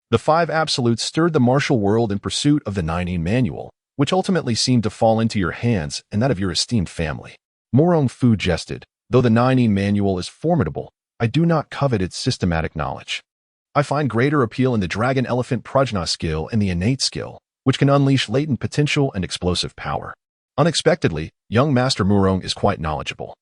the 5 absolutes stirred the martial world in pursuit of the Nining Manual, which ultimately seemed to fall into your hands and that of your esteemed family." Murong Fu jested. "Though the Nining Manual is formidable, I do not covet its systematic knowledge. I find greater appeal in the Dragon Elephant Prajna skill and the innate skill, which can unleash latent potential and explosive power." Unexpectedly, young Master Murong is quite knowledgeable,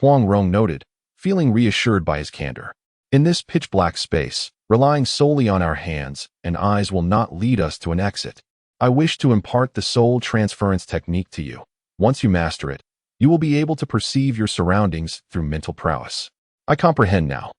Huang Rong noted, feeling reassured by his candor. "In this pitch-black space, relying solely on our hands and eyes will not lead us to an exit. I wish to impart the soul transference technique to you. Once you master it, you will be able to perceive your surroundings through mental prowess." "I comprehend now.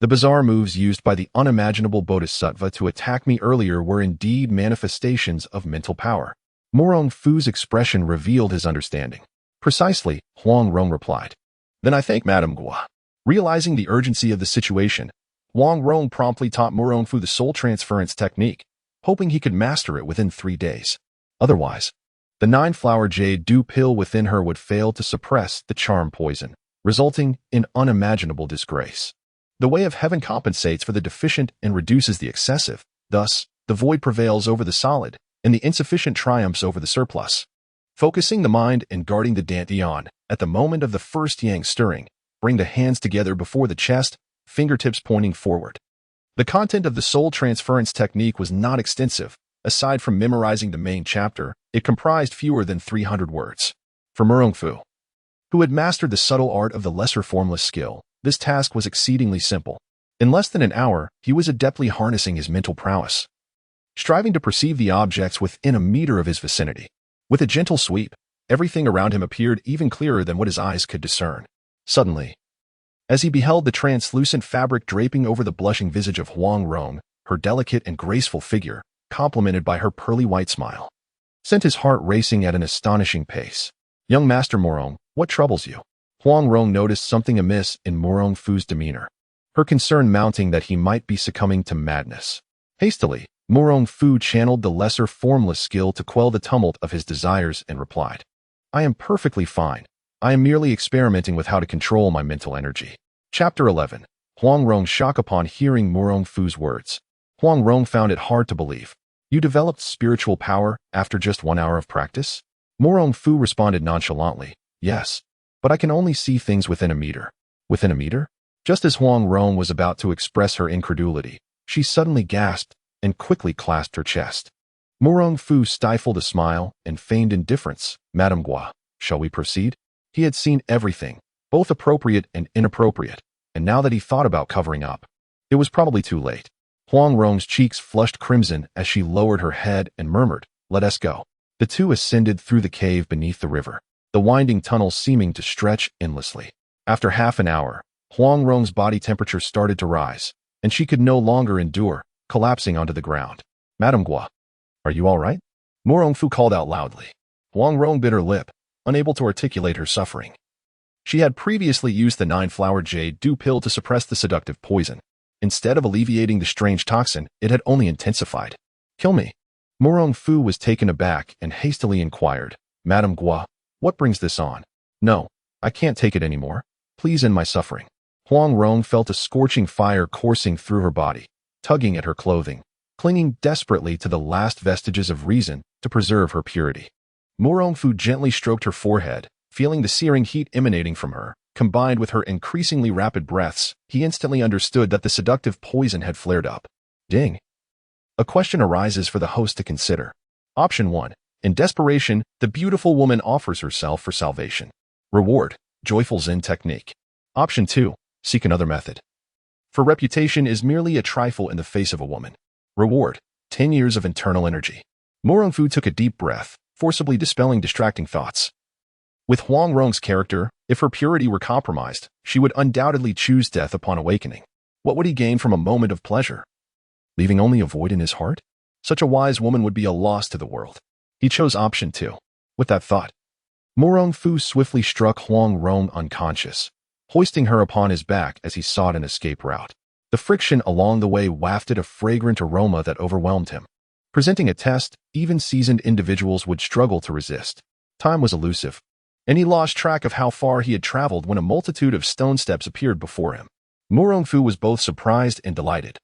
The bizarre moves used by the unimaginable Bodhisattva to attack me earlier were indeed manifestations of mental power." Murong Fu's expression revealed his understanding. "Precisely," Huang Rong replied. "Then I thank Madame Gua." Realizing the urgency of the situation, Huang Rong promptly taught Murong Fu the soul transference technique. hoping he could master it within 3 days. Otherwise, the 9-flower jade dew pill within her would fail to suppress the charm poison, resulting in unimaginable disgrace. The way of heaven compensates for the deficient and reduces the excessive. Thus, the void prevails over the solid, and the insufficient triumphs over the surplus. Focusing the mind and guarding the dantian, at the moment of the first yang stirring, bring the hands together before the chest, fingertips pointing forward. The content of the soul transference technique was not extensive. Aside from memorizing the main chapter, it comprised fewer than 300 words. For Murong Fu, who had mastered the subtle art of the lesser formless skill, this task was exceedingly simple. In less than an hour, he was adeptly harnessing his mental prowess, striving to perceive the objects within a meter of his vicinity. With a gentle sweep, everything around him appeared even clearer than what his eyes could discern. Suddenly, as he beheld the translucent fabric draping over the blushing visage of Huang Rong, her delicate and graceful figure, complemented by her pearly white smile, sent his heart racing at an astonishing pace. "Young Master Murong, what troubles you?" Huang Rong noticed something amiss in Murong Fu's demeanor, her concern mounting that he might be succumbing to madness. Hastily, Murong Fu channeled the lesser formless skill to quell the tumult of his desires and replied, "I am perfectly fine. I am merely experimenting with how to control my mental energy." Chapter 11. Huang Rong's shock upon hearing Murong Fu's words. Huang Rong found it hard to believe. "You developed spiritual power after just 1 hour of practice?" Murong Fu responded nonchalantly, "Yes, but I can only see things within a meter." "Within a meter?" Just as Huang Rong was about to express her incredulity, she suddenly gasped and quickly clasped her chest. Murong Fu stifled a smile and feigned indifference. "Madame Gua, shall we proceed?" He had seen everything, both appropriate and inappropriate, and now that he thought about covering up, it was probably too late. Huang Rong's cheeks flushed crimson as she lowered her head and murmured, "Let us go." The two ascended through the cave beneath the river, the winding tunnel seeming to stretch endlessly. After half an hour, Huang Rong's body temperature started to rise, and she could no longer endure, collapsing onto the ground. "Madame Gua, are you all right?" Murong Fu called out loudly. Huang Rong bit her lip, unable to articulate her suffering. She had previously used the 9-flower jade dew pill to suppress the seductive poison. Instead of alleviating the strange toxin, it had only intensified. "Kill me." Murong Fu was taken aback and hastily inquired, "Madame Gua, what brings this on?" "No, I can't take it anymore. Please end my suffering." Huang Rong felt a scorching fire coursing through her body, tugging at her clothing, clinging desperately to the last vestiges of reason to preserve her purity. Murong Fu gently stroked her forehead, feeling the searing heat emanating from her. Combined with her increasingly rapid breaths, he instantly understood that the seductive poison had flared up. Ding. A question arises for the host to consider. Option 1. In desperation, the beautiful woman offers herself for salvation. Reward: joyful Zen technique. Option 2. Seek another method. For reputation is merely a trifle in the face of a woman. Reward: 10 years of internal energy. Murong Fu took a deep breath, forcibly dispelling distracting thoughts. With Huang Rong's character, if her purity were compromised, she would undoubtedly choose death upon awakening. What would he gain from a moment of pleasure? Leaving only a void in his heart? Such a wise woman would be a loss to the world. He chose option 2. With that thought, Murong Fu swiftly struck Huang Rong unconscious, hoisting her upon his back as he sought an escape route. The friction along the way wafted a fragrant aroma that overwhelmed him. Presenting a test, even seasoned individuals would struggle to resist. Time was elusive, and he lost track of how far he had traveled when a multitude of stone steps appeared before him. Murong Fu was both surprised and delighted.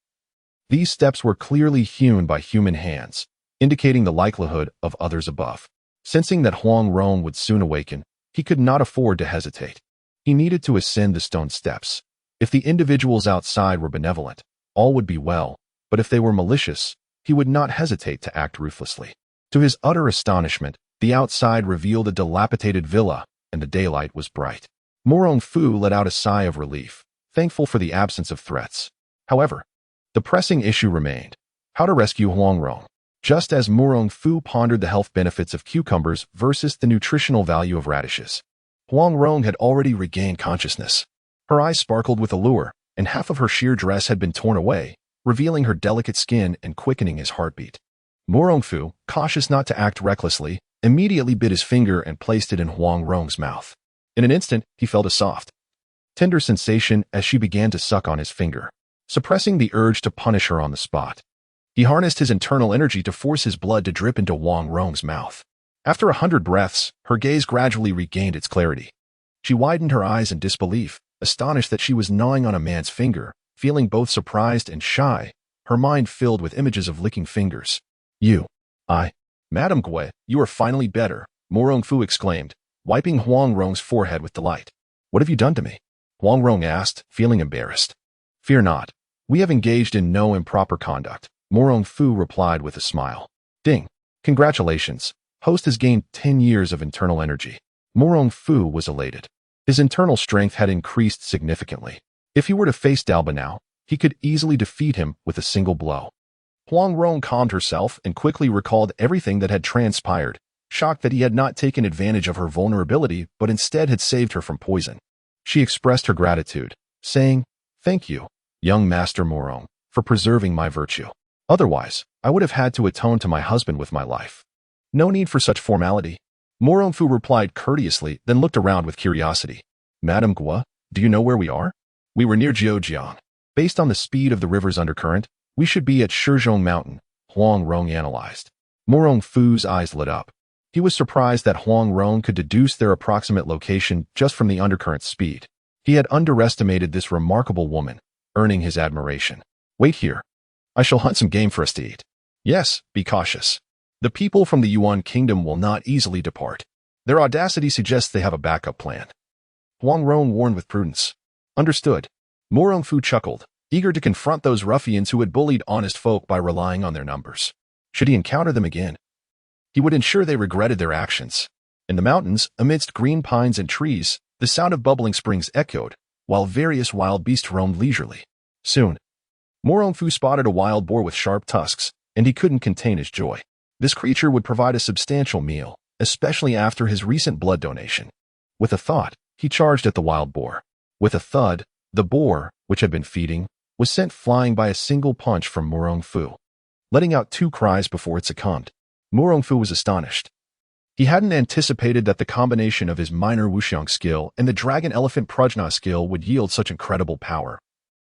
These steps were clearly hewn by human hands, indicating the likelihood of others above. Sensing that Huang Rong would soon awaken, he could not afford to hesitate. He needed to ascend the stone steps. If the individuals outside were benevolent, all would be well, but if they were malicious, he would not hesitate to act ruthlessly. To his utter astonishment, the outside revealed a dilapidated villa, and the daylight was bright. Murong Fu let out a sigh of relief, thankful for the absence of threats. However, the pressing issue remained: how to rescue Huang Rong. Just as Murong Fu pondered the health benefits of cucumbers versus the nutritional value of radishes, Huang Rong had already regained consciousness. Her eyes sparkled with allure, and half of her sheer dress had been torn away, revealing her delicate skin and quickening his heartbeat. Murong Fu, cautious not to act recklessly, immediately bit his finger and placed it in Huang Rong's mouth. In an instant, he felt a soft, tender sensation as she began to suck on his finger, suppressing the urge to punish her on the spot. He harnessed his internal energy to force his blood to drip into Wang Rong's mouth. After 100 breaths, her gaze gradually regained its clarity. She widened her eyes in disbelief, astonished that she was gnawing on a man's finger, feeling both surprised and shy, her mind filled with images of licking fingers. Madame Gui, you are finally better, Murong Fu exclaimed, wiping Wang Rong's forehead with delight. What have you done to me? Wang Rong asked, feeling embarrassed. Fear not. We have engaged in no improper conduct, Murong Fu replied with a smile. Ding. Congratulations. Host has gained 10 years of internal energy. Murong Fu was elated. His internal strength had increased significantly. If he were to face Dalba now, he could easily defeat him with a single blow. Wang Rong calmed herself and quickly recalled everything that had transpired, shocked that he had not taken advantage of her vulnerability but instead had saved her from poison. She expressed her gratitude, saying, Thank you, young Master Murong, for preserving my virtue. Otherwise, I would have had to atone to my husband with my life. No need for such formality. Murong Fu replied courteously, then looked around with curiosity. Madame Gua, do you know where we are? We were near Jiujiang. Based on the speed of the river's undercurrent, we should be at Shizhong Mountain, Huang Rong analyzed. Murong Fu's eyes lit up. He was surprised that Huang Rong could deduce their approximate location just from the undercurrent's speed. He had underestimated this remarkable woman, earning his admiration. Wait here. I shall hunt some game for us to eat. Yes, be cautious. The people from the Yuyan kingdom will not easily depart. Their audacity suggests they have a backup plan. Huang Rong warned with prudence. Understood. Murong Fu chuckled, eager to confront those ruffians who had bullied honest folk by relying on their numbers. Should he encounter them again, he would ensure they regretted their actions. In the mountains, amidst green pines and trees, the sound of bubbling springs echoed, while various wild beasts roamed leisurely. Soon, Murong Fu spotted a wild boar with sharp tusks, and he couldn't contain his joy. This creature would provide a substantial meal, especially after his recent blood donation. With a thought, he charged at the wild boar. With a thud, the boar, which had been feeding, was sent flying by a single punch from Murong Fu, letting out 2 cries before it succumbed. Murong Fu was astonished. He hadn't anticipated that the combination of his minor wuxiang skill and the dragon-elephant prajna skill would yield such incredible power,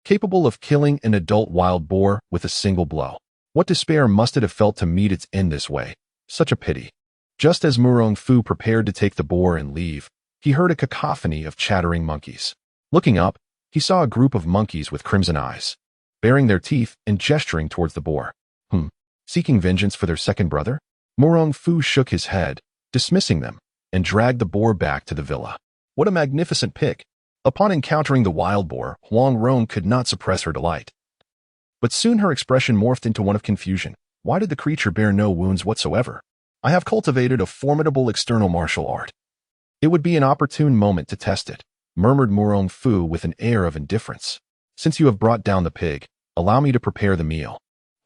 capable of killing an adult wild boar with a single blow. What despair must it have felt to meet its end this way? Such a pity. Just as Murong Fu prepared to take the boar and leave, he heard a cacophony of chattering monkeys. Looking up, he saw a group of monkeys with crimson eyes, baring their teeth and gesturing towards the boar. Seeking vengeance for their second brother? Murong Fu shook his head, dismissing them, and dragged the boar back to the villa. What a magnificent pick! Upon encountering the wild boar, Huang Rong could not suppress her delight. But soon her expression morphed into one of confusion. Why did the creature bear no wounds whatsoever? I have cultivated a formidable external martial art. It would be an opportune moment to test it, murmured Murong Fu with an air of indifference. Since you have brought down the pig, allow me to prepare the meal.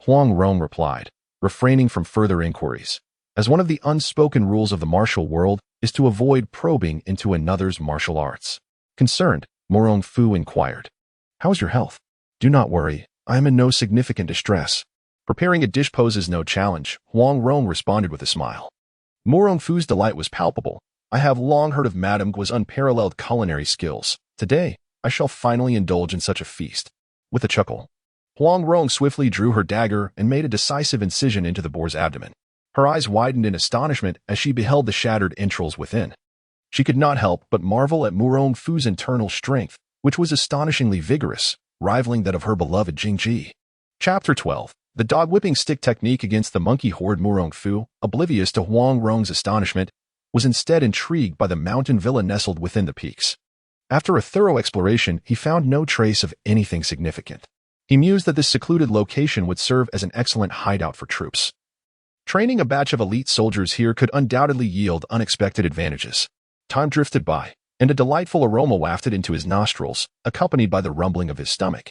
Huang Rong replied, refraining from further inquiries, as one of the unspoken rules of the martial world is to avoid probing into another's martial arts. Concerned, Murong Fu inquired, How is your health? Do not worry, I am in no significant distress. Preparing a dish poses no challenge, Huang Rong responded with a smile. Murong Fu's delight was palpable. I have long heard of Madame Gua's unparalleled culinary skills. Today, I shall finally indulge in such a feast. With a chuckle, Huang Rong swiftly drew her dagger and made a decisive incision into the boar's abdomen. Her eyes widened in astonishment as she beheld the shattered entrails within. She could not help but marvel at Murong Fu's internal strength, which was astonishingly vigorous, rivaling that of her beloved Jingji. Chapter 12. The dog-whipping stick technique against the monkey horde. Murong Fu, oblivious to Huang Rong's astonishment, was instead intrigued by the mountain villa nestled within the peaks. After a thorough exploration, he found no trace of anything significant. He mused that this secluded location would serve as an excellent hideout for troops. Training a batch of elite soldiers here could undoubtedly yield unexpected advantages. Time drifted by, and a delightful aroma wafted into his nostrils, accompanied by the rumbling of his stomach.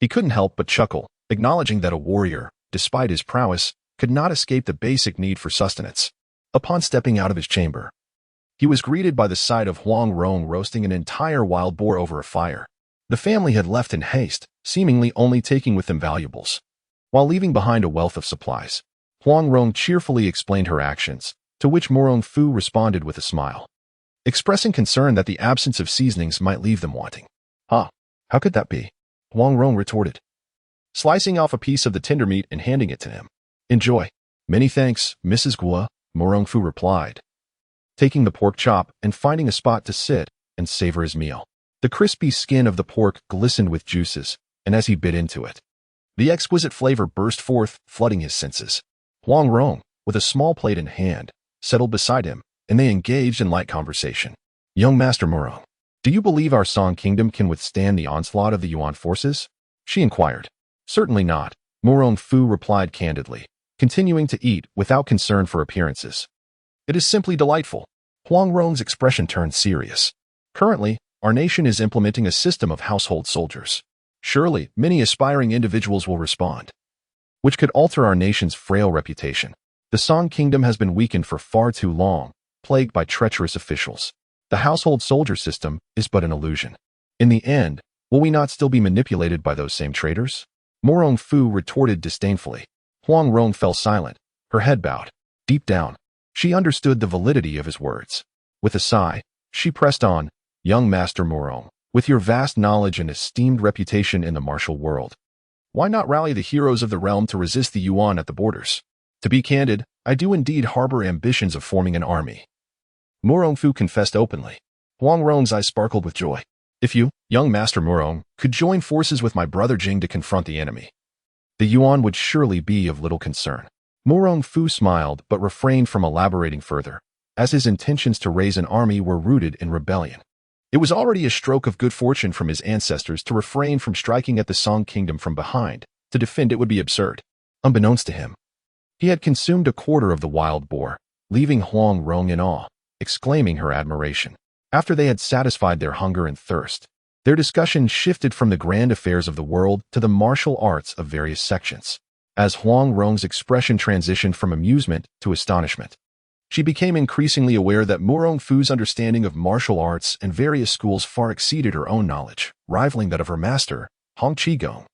He couldn't help but chuckle, acknowledging that a warrior, despite his prowess, could not escape the basic need for sustenance. Upon stepping out of his chamber, he was greeted by the sight of Huang Rong roasting an entire wild boar over a fire. The family had left in haste, seemingly only taking with them valuables, while leaving behind a wealth of supplies. Huang Rong cheerfully explained her actions, to which Murong Fu responded with a smile, expressing concern that the absence of seasonings might leave them wanting. How could that be? Huang Rong retorted. slicing off a piece of the tender meat and handing it to him. "Enjoy." "Many thanks, Mrs. Gua," Murong Fu replied, taking the pork chop and finding a spot to sit and savor his meal. The crispy skin of the pork glistened with juices, and as he bit into it, the exquisite flavor burst forth, flooding his senses. Huang Rong, with a small plate in hand, settled beside him, and they engaged in light conversation. "Young Master Murong, do you believe our Song Kingdom can withstand the onslaught of the Yuan forces?" she inquired. "Certainly not," Murong Fu replied candidly, continuing to eat without concern for appearances. "It is simply delightful." Huang Rong's expression turned serious. "Currently, our nation is implementing a system of household soldiers. Surely, many aspiring individuals will respond, which could alter our nation's frail reputation. The Song Kingdom has been weakened for far too long, plagued by treacherous officials. The household soldier system is but an illusion. In the end, will we not still be manipulated by those same traitors?" Murong Fu retorted disdainfully. Huang Rong fell silent, her head bowed. Deep down, she understood the validity of his words. With a sigh, she pressed on, "Young Master Murong, with your vast knowledge and esteemed reputation in the martial world, why not rally the heroes of the realm to resist the Yuan at the borders? To be candid, I do indeed harbor ambitions of forming an army." Murong Fu confessed openly. Huang Rong's eyes sparkled with joy. "If you, young Master Murong, could join forces with my brother Jing to confront the enemy, the Yuan would surely be of little concern." Murong Fu smiled but refrained from elaborating further, as his intentions to raise an army were rooted in rebellion. It was already a stroke of good fortune from his ancestors to refrain from striking at the Song Kingdom from behind. To defend it would be absurd. Unbeknownst to him, he had consumed a quarter of the wild boar, leaving Huang Rong in awe, exclaiming her admiration. After they had satisfied their hunger and thirst, their discussion shifted from the grand affairs of the world to the martial arts of various sections. As Huang Rong's expression transitioned from amusement to astonishment, she became increasingly aware that Murong Fu's understanding of martial arts and various schools far exceeded her own knowledge, rivaling that of her master, Hong Qigong.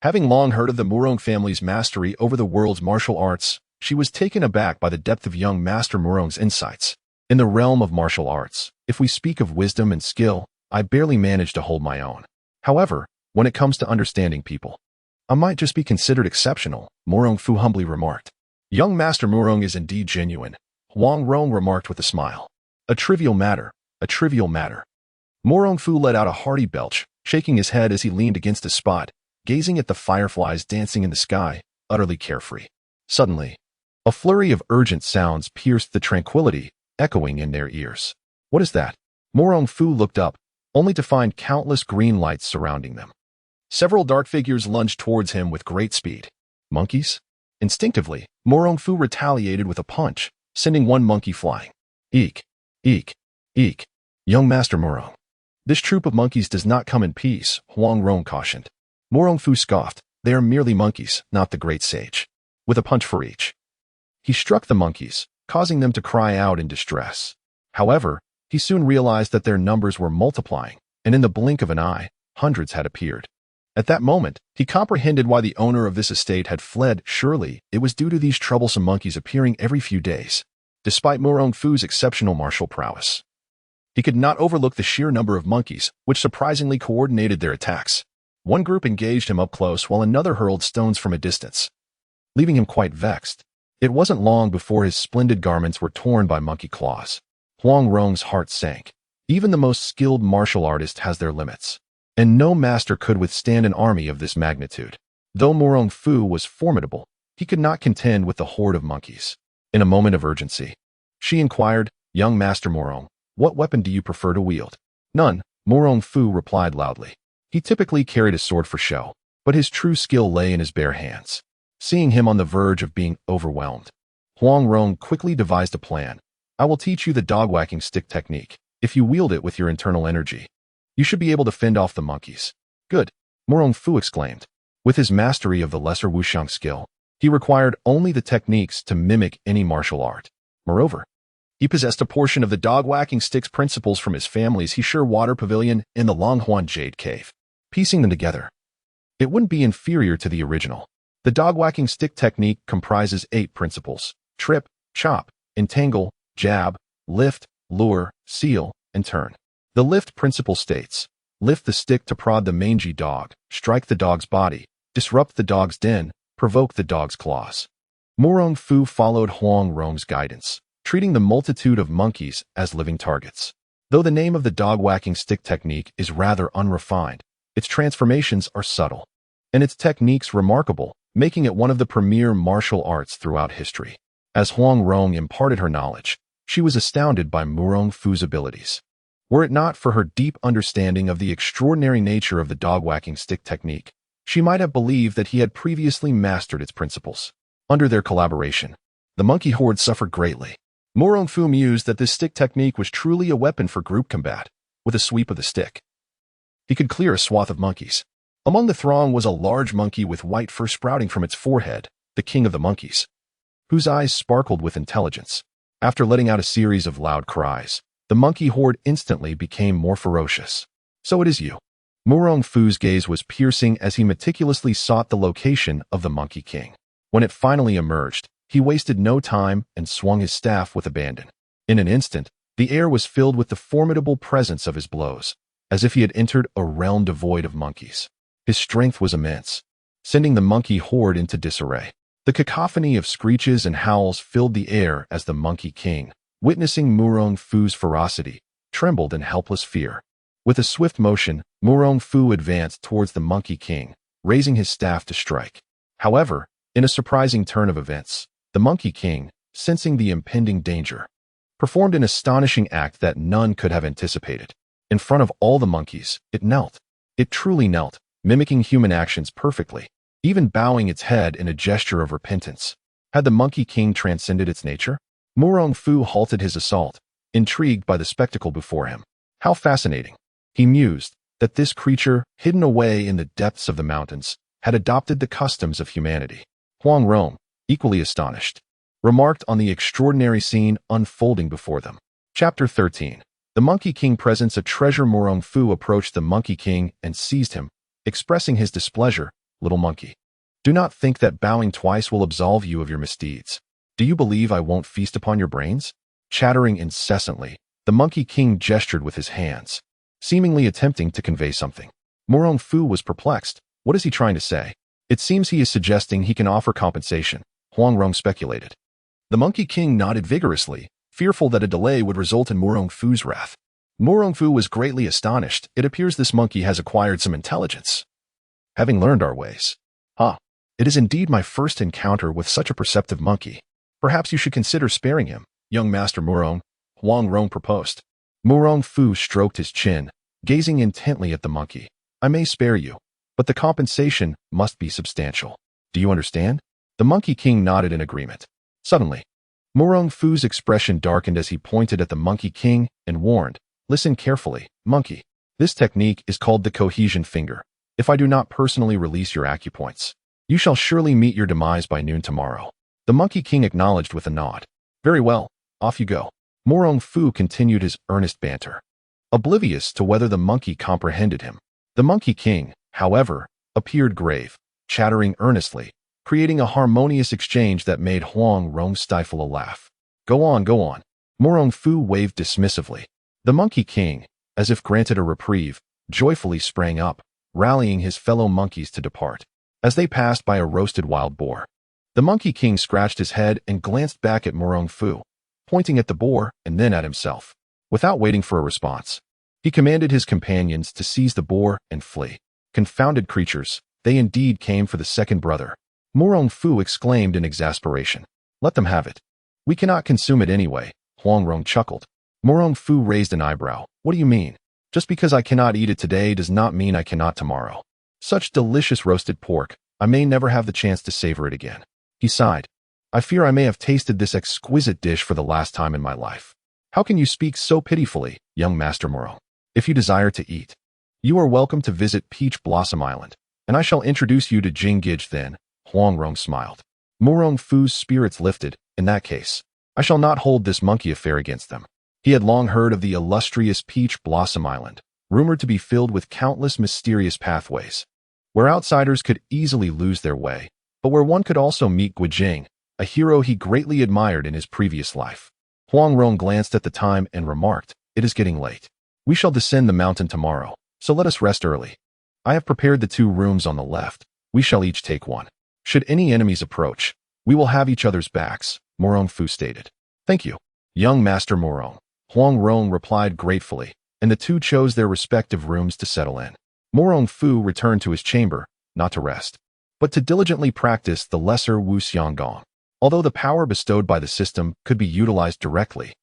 Having long heard of the Murong family's mastery over the world's martial arts, she was taken aback by the depth of young Master Murong's insights. "In the realm of martial arts, if we speak of wisdom and skill, I barely manage to hold my own. However, when it comes to understanding people, I might just be considered exceptional," Murong Fu humbly remarked. "Young Master Murong is indeed genuine," Huang Rong remarked with a smile. "A trivial matter, a trivial matter." Murong Fu let out a hearty belch, shaking his head as he leaned against a spot, gazing at the fireflies dancing in the sky, utterly carefree. Suddenly, a flurry of urgent sounds pierced the tranquility, echoing in their ears. "What is that?" Murong Fu looked up, only to find countless green lights surrounding them. Several dark figures lunged towards him with great speed. Monkeys? Instinctively, Murong Fu retaliated with a punch, sending one monkey flying. "Eek, eek, eek." "Young Master Murong, this troop of monkeys does not come in peace," Huang Rong cautioned. Murong Fu scoffed. "They are merely monkeys, not the great sage." With a punch for each, he struck the monkeys, causing them to cry out in distress. However, he soon realized that their numbers were multiplying, and in the blink of an eye, hundreds had appeared. At that moment, he comprehended why the owner of this estate had fled. Surely, it was due to these troublesome monkeys appearing every few days. Despite Murong Fu's exceptional martial prowess, he could not overlook the sheer number of monkeys, which surprisingly coordinated their attacks. One group engaged him up close while another hurled stones from a distance, leaving him quite vexed. It wasn't long before his splendid garments were torn by monkey claws. Huang Rong's heart sank. Even the most skilled martial artist has their limits, and no master could withstand an army of this magnitude. Though Murong Fu was formidable, he could not contend with the horde of monkeys. In a moment of urgency, she inquired, "Young Master Murong, what weapon do you prefer to wield?" "None," Murong Fu replied loudly. He typically carried a sword for show, but his true skill lay in his bare hands. Seeing him on the verge of being overwhelmed, Huang Rong quickly devised a plan. "I will teach you the dog-whacking stick technique. If you wield it with your internal energy, you should be able to fend off the monkeys." "Good," Murong Fu exclaimed. With his mastery of the lesser wushang skill, he required only the techniques to mimic any martial art. Moreover, he possessed a portion of the dog-whacking stick's principles from his family's Heesher water pavilion in the Longhuan Jade Cave. Piecing them together, it wouldn't be inferior to the original. The dog-whacking stick technique comprises 8 principles: trip, chop, entangle, jab, lift, lure, seal, and turn. The lift principle states, lift the stick to prod the mangy dog, strike the dog's body, disrupt the dog's den, provoke the dog's claws. Murong Fu followed Huang Rong's guidance, treating the multitude of monkeys as living targets. Though the name of the dog-whacking stick technique is rather unrefined, its transformations are subtle, and its techniques remarkable, making it one of the premier martial arts throughout history. As Huang Rong imparted her knowledge, she was astounded by Murong Fu's abilities. Were it not for her deep understanding of the extraordinary nature of the dog-whacking stick technique, she might have believed that he had previously mastered its principles. Under their collaboration, the monkey horde suffered greatly. Murong Fu mused that this stick technique was truly a weapon for group combat. With a sweep of the stick, he could clear a swath of monkeys. Among the throng was a large monkey with white fur sprouting from its forehead, the king of the monkeys, whose eyes sparkled with intelligence. After letting out a series of loud cries, the monkey horde instantly became more ferocious. So it is you. Murong Fu's gaze was piercing as he meticulously sought the location of the Monkey King. When it finally emerged, he wasted no time and swung his staff with abandon. In an instant, the air was filled with the formidable presence of his blows, as if he had entered a realm devoid of monkeys. His strength was immense, sending the monkey horde into disarray. The cacophony of screeches and howls filled the air as the Monkey King, witnessing Murong Fu's ferocity, trembled in helpless fear. With a swift motion, Murong Fu advanced towards the Monkey King, raising his staff to strike. However, in a surprising turn of events, the Monkey King, sensing the impending danger, performed an astonishing act that none could have anticipated. In front of all the monkeys, it knelt. It truly knelt, mimicking human actions perfectly, even bowing its head in a gesture of repentance. Had the Monkey King transcended its nature? Murong Fu halted his assault, intrigued by the spectacle before him. How fascinating! He mused that this creature, hidden away in the depths of the mountains, had adopted the customs of humanity. Huang Rong, equally astonished, remarked on the extraordinary scene unfolding before them. Chapter 13. The Monkey King presents a treasure. Murong Fu approached the Monkey King and seized him, expressing his displeasure. Little monkey, do not think that bowing twice will absolve you of your misdeeds. Do you believe I won't feast upon your brains? Chattering incessantly, the Monkey King gestured with his hands, seemingly attempting to convey something. Murong Fu was perplexed. What is he trying to say? It seems he is suggesting he can offer compensation, Huang Rong speculated. The Monkey King nodded vigorously, fearful that a delay would result in Murong Fu's wrath. Murong Fu was greatly astonished. It appears this monkey has acquired some intelligence, having learned our ways. It is indeed my first encounter with such a perceptive monkey. Perhaps you should consider sparing him, young Master Murong, Huang Rong proposed. Murong Fu stroked his chin, gazing intently at the monkey. I may spare you, but the compensation must be substantial. Do you understand? The Monkey King nodded in agreement. Suddenly, Murong Fu's expression darkened as he pointed at the Monkey King and warned, listen carefully, monkey. This technique is called the cohesion finger. If I do not personally release your acupoints, you shall surely meet your demise by noon tomorrow. The Monkey King acknowledged with a nod. Very well, off you go. Murong Fu continued his earnest banter, oblivious to whether the monkey comprehended him. The Monkey King, however, appeared grave, chattering earnestly, creating a harmonious exchange that made Huang Rong stifle a laugh. Go on, go on. Murong Fu waved dismissively. The Monkey King, as if granted a reprieve, joyfully sprang up, rallying his fellow monkeys to depart. As they passed by a roasted wild boar, the Monkey King scratched his head and glanced back at Murong Fu, pointing at the boar and then at himself. Without waiting for a response, he commanded his companions to seize the boar and flee. Confounded creatures, they indeed came for the second brother. Murong Fu exclaimed in exasperation. Let them have it. We cannot consume it anyway, Huang Rong chuckled. Murong Fu raised an eyebrow. What do you mean? Just because I cannot eat it today does not mean I cannot tomorrow. Such delicious roasted pork, I may never have the chance to savor it again. He sighed. I fear I may have tasted this exquisite dish for the last time in my life. How can you speak so pitifully, young Master Murong? If you desire to eat, you are welcome to visit Peach Blossom Island, and I shall introduce you to Jingij then. Huang Rong smiled. Murong Fu's spirits lifted. In that case, I shall not hold this monkey affair against them. He had long heard of the illustrious Peach Blossom Island, rumored to be filled with countless mysterious pathways, where outsiders could easily lose their way, but where one could also meet Guijing, a hero he greatly admired in his previous life. Huang Rong glanced at the time and remarked, it is getting late. We shall descend the mountain tomorrow, so let us rest early. I have prepared the 2 rooms on the left, We shall each take one. Should any enemies approach, we will have each other's backs, Murong Fu stated. Thank you, young Master Murong. Huang Rong replied gratefully, and the two chose their respective rooms to settle in. Murong Fu returned to his chamber, not to rest, but to diligently practice the lesser Wu Xianggong. Although the power bestowed by the system could be utilized directly,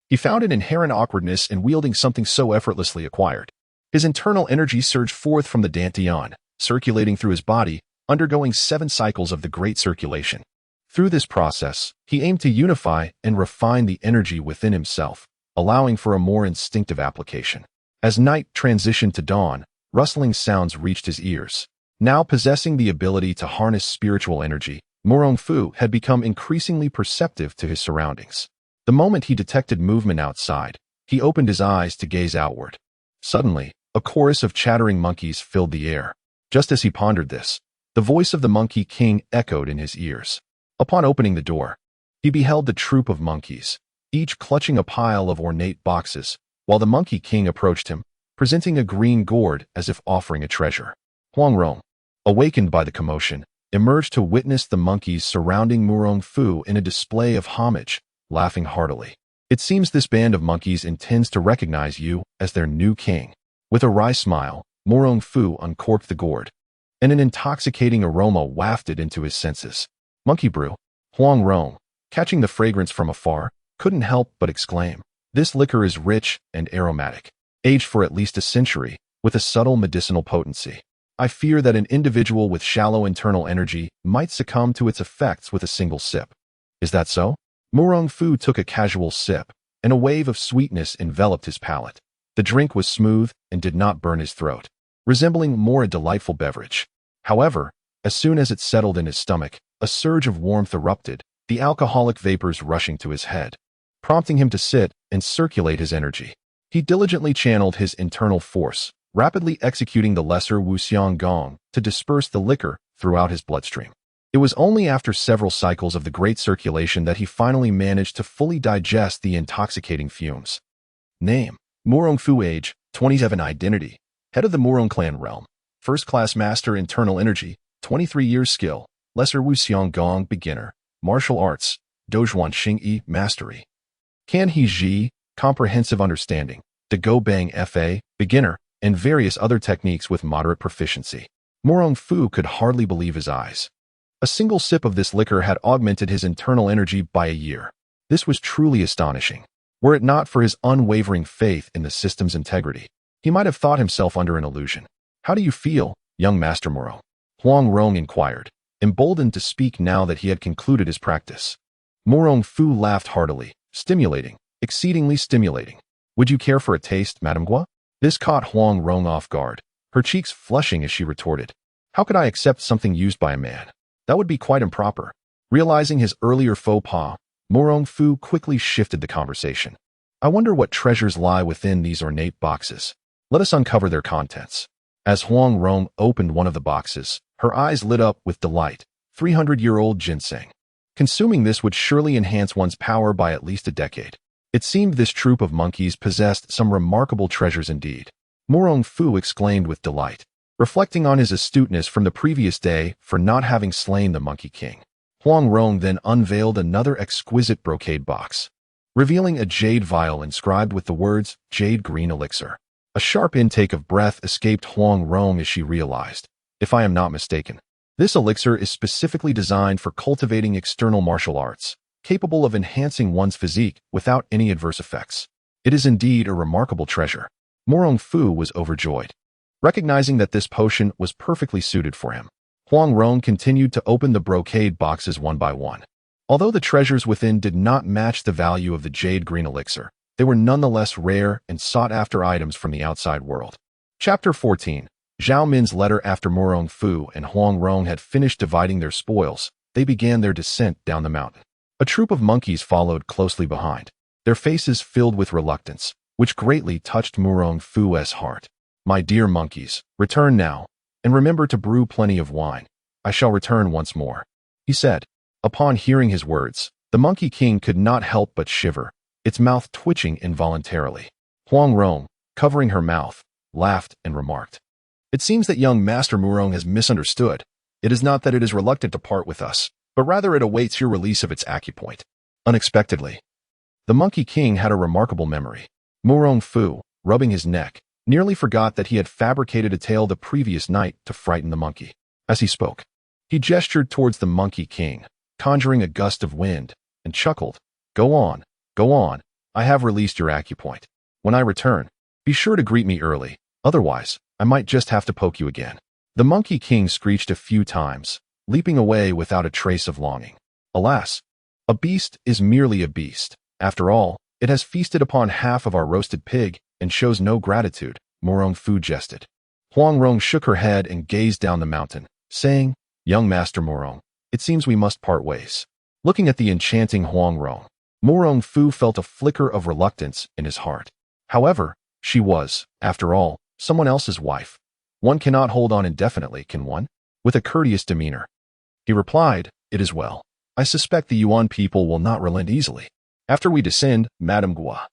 he found an inherent awkwardness in wielding something so effortlessly acquired. His internal energy surged forth from the Dantian, circulating through his body, undergoing 7 cycles of the Great Circulation. Through this process, he aimed to unify and refine the energy within himself, allowing for a more instinctive application. As night transitioned to dawn, rustling sounds reached his ears. Now possessing the ability to harness spiritual energy, Murong Fu had become increasingly perceptive to his surroundings. The moment he detected movement outside, he opened his eyes to gaze outward. Suddenly, a chorus of chattering monkeys filled the air. Just as he pondered this, the voice of the Monkey King echoed in his ears. Upon opening the door, he beheld the troop of monkeys, each clutching a pile of ornate boxes, while the Monkey King approached him, presenting a green gourd as if offering a treasure. Huang Rong, awakened by the commotion, emerged to witness the monkeys surrounding Murong Fu in a display of homage, laughing heartily. It seems this band of monkeys intends to recognize you as their new king. With a wry smile, Murong Fu uncorked the gourd, and an intoxicating aroma wafted into his senses. Monkey brew. Huang Rong, catching the fragrance from afar, couldn't help but exclaim, "This liquor is rich and aromatic, aged for at least a century, with a subtle medicinal potency. I fear that an individual with shallow internal energy might succumb to its effects with a single sip." Is that so? Murong Fu took a casual sip, and a wave of sweetness enveloped his palate. The drink was smooth and did not burn his throat, resembling more a delightful beverage. However, as soon as it settled in his stomach, a surge of warmth erupted, the alcoholic vapors rushing to his head, prompting him to sit and circulate his energy. He diligently channeled his internal force, rapidly executing the lesser Wuxiang Gong to disperse the liquor throughout his bloodstream. It was only after several cycles of the Great Circulation that he finally managed to fully digest the intoxicating fumes. Name: Murong Fu. Age: 27. Identity: head of the Murong clan realm. First-class master internal energy, 23 years. Skill: lesser Wuxiang Gong. Beginner: martial arts, Dozhuan Xingyi. Mastery: Kan He Ji, comprehensive understanding, De Go Bang Fa. Beginner, and various other techniques with moderate proficiency. Murong Fu could hardly believe his eyes. A single sip of this liquor had augmented his internal energy by a year. This was truly astonishing. Were it not for his unwavering faith in the system's integrity, he might have thought himself under an illusion. How do you feel, young Master Murong? Huang Rong inquired, emboldened to speak now that he had concluded his practice. Murong Fu laughed heartily, stimulating, exceedingly stimulating. Would you care for a taste, Madame Gua? This caught Huang Rong off guard, her cheeks flushing as she retorted, "How could I accept something used by a man? That would be quite improper." Realizing his earlier faux pas, Murong Fu quickly shifted the conversation. "I wonder what treasures lie within these ornate boxes. Let us uncover their contents." As Huang Rong opened one of the boxes, her eyes lit up with delight. 300-year-old ginseng. Consuming this would surely enhance one's power by at least a decade. It seemed this troop of monkeys possessed some remarkable treasures indeed. Murong Fu exclaimed with delight, reflecting on his astuteness from the previous day for not having slain the Monkey King. Huang Rong then unveiled another exquisite brocade box, revealing a jade vial inscribed with the words, "Jade Green Elixir." A sharp intake of breath escaped Huang Rong as she realized, if I am not mistaken, this elixir is specifically designed for cultivating external martial arts, capable of enhancing one's physique without any adverse effects. It is indeed a remarkable treasure. Murong Fu was overjoyed, recognizing that this potion was perfectly suited for him. Huang Rong continued to open the brocade boxes one by one. Although the treasures within did not match the value of the jade green elixir, they were nonetheless rare and sought-after items from the outside world. Chapter 14. Zhao Min's letter. After Murong Fu and Huang Rong had finished dividing their spoils, they began their descent down the mountain. A troop of monkeys followed closely behind, their faces filled with reluctance, which greatly touched Murong Fu's heart. "My dear monkeys, return now, and remember to brew plenty of wine. I shall return once more," he said. Upon hearing his words, the Monkey King could not help but shiver, its mouth twitching involuntarily. Huang Rong, covering her mouth, laughed and remarked, "It seems that young Master Murong has misunderstood. It is not that it is reluctant to part with us, but rather it awaits your release of its acupoint. Unexpectedly, the Monkey King had a remarkable memory. Murong Fu, rubbing his neck, nearly forgot that he had fabricated a tale the previous night to frighten the monkey. As he spoke, he gestured towards the Monkey King, conjuring a gust of wind, and chuckled. Go on, I have released your acupoint. When I return, be sure to greet me early, otherwise, I might just have to poke you again. The Monkey King screeched a few times, leaping away without a trace of longing. Alas, a beast is merely a beast. After all, it has feasted upon half of our roasted pig and shows no gratitude, Murong Fu jested. Huang Rong shook her head and gazed down the mountain, saying, Young Master Murong, it seems we must part ways. Looking at the enchanting Huang Rong, Murong Fu felt a flicker of reluctance in his heart. However, she was, after all, someone else's wife. One cannot hold on indefinitely, can one? With a courteous demeanor, he replied, It is well. I suspect the Yuan people will not relent easily. After we descend, Madame Gua,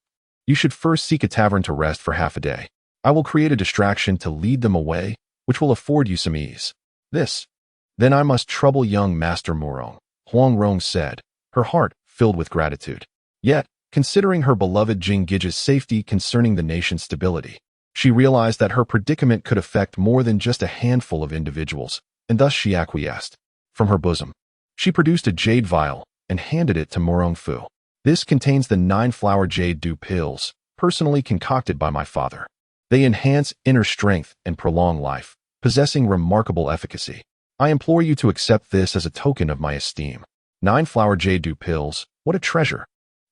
you should first seek a tavern to rest for half a day. I will create a distraction to lead them away, which will afford you some ease. Then I must trouble young Master Murong, Huang Rong said, her heart filled with gratitude. Yet, considering her beloved Jinggi's safety concerning the nation's stability, she realized that her predicament could affect more than just a handful of individuals, and thus she acquiesced. From her bosom, she produced a jade vial and handed it to Murong Fu. This contains the 9-flower jade dew pills, personally concocted by my father. They enhance inner strength and prolong life, possessing remarkable efficacy. I implore you to accept this as a token of my esteem. 9-flower jade dew pills, what a treasure!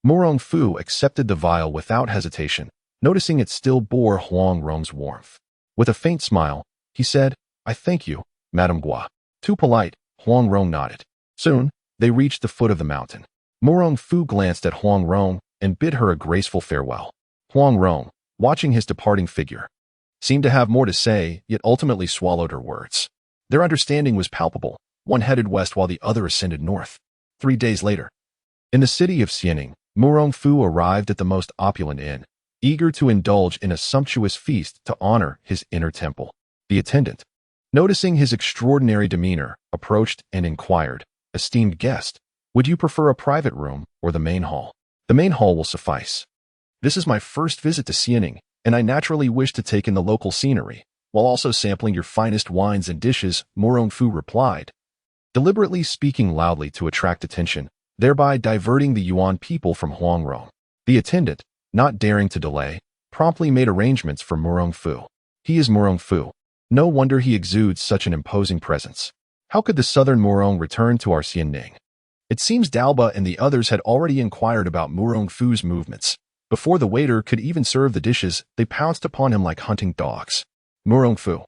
Murong Fu accepted the vial without hesitation, noticing it still bore Huang Rong's warmth. With a faint smile, he said, I thank you, Madame Gua. Too polite, Huang Rong nodded. Soon, they reached the foot of the mountain. Murong Fu glanced at Huang Rong and bid her a graceful farewell. Huang Rong, watching his departing figure, seemed to have more to say, yet ultimately swallowed her words. Their understanding was palpable. One headed west while the other ascended north. 3 days later, in the city of Xianing, Murong Fu arrived at the most opulent inn, eager to indulge in a sumptuous feast to honor his inner temple. The attendant, noticing his extraordinary demeanor, approached and inquired, Esteemed guest, would you prefer a private room or the main hall? The main hall will suffice. This is my first visit to Xianing, and I naturally wish to take in the local scenery, while also sampling your finest wines and dishes, Murong Fu replied, deliberately speaking loudly to attract attention, thereby diverting the Yuan people from Huang Rong. The attendant, not daring to delay, promptly made arrangements for Murong Fu. He is Murong Fu. No wonder he exudes such an imposing presence. How could the southern Murong return to our Xianing? It seems Dalba and the others had already inquired about Murong Fu's movements. Before the waiter could even serve the dishes, they pounced upon him like hunting dogs. Murong Fu.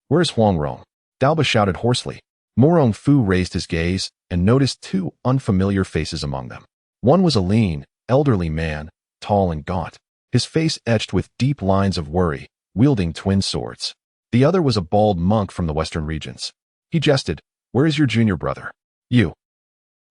Where is Huang Rong? Dalba shouted hoarsely. Murong Fu raised his gaze and noticed 2 unfamiliar faces among them. One was a lean, elderly man, tall and gaunt, his face etched with deep lines of worry, wielding twin swords. The other was a bald monk from the western regions. He jested, Where is your junior brother? You.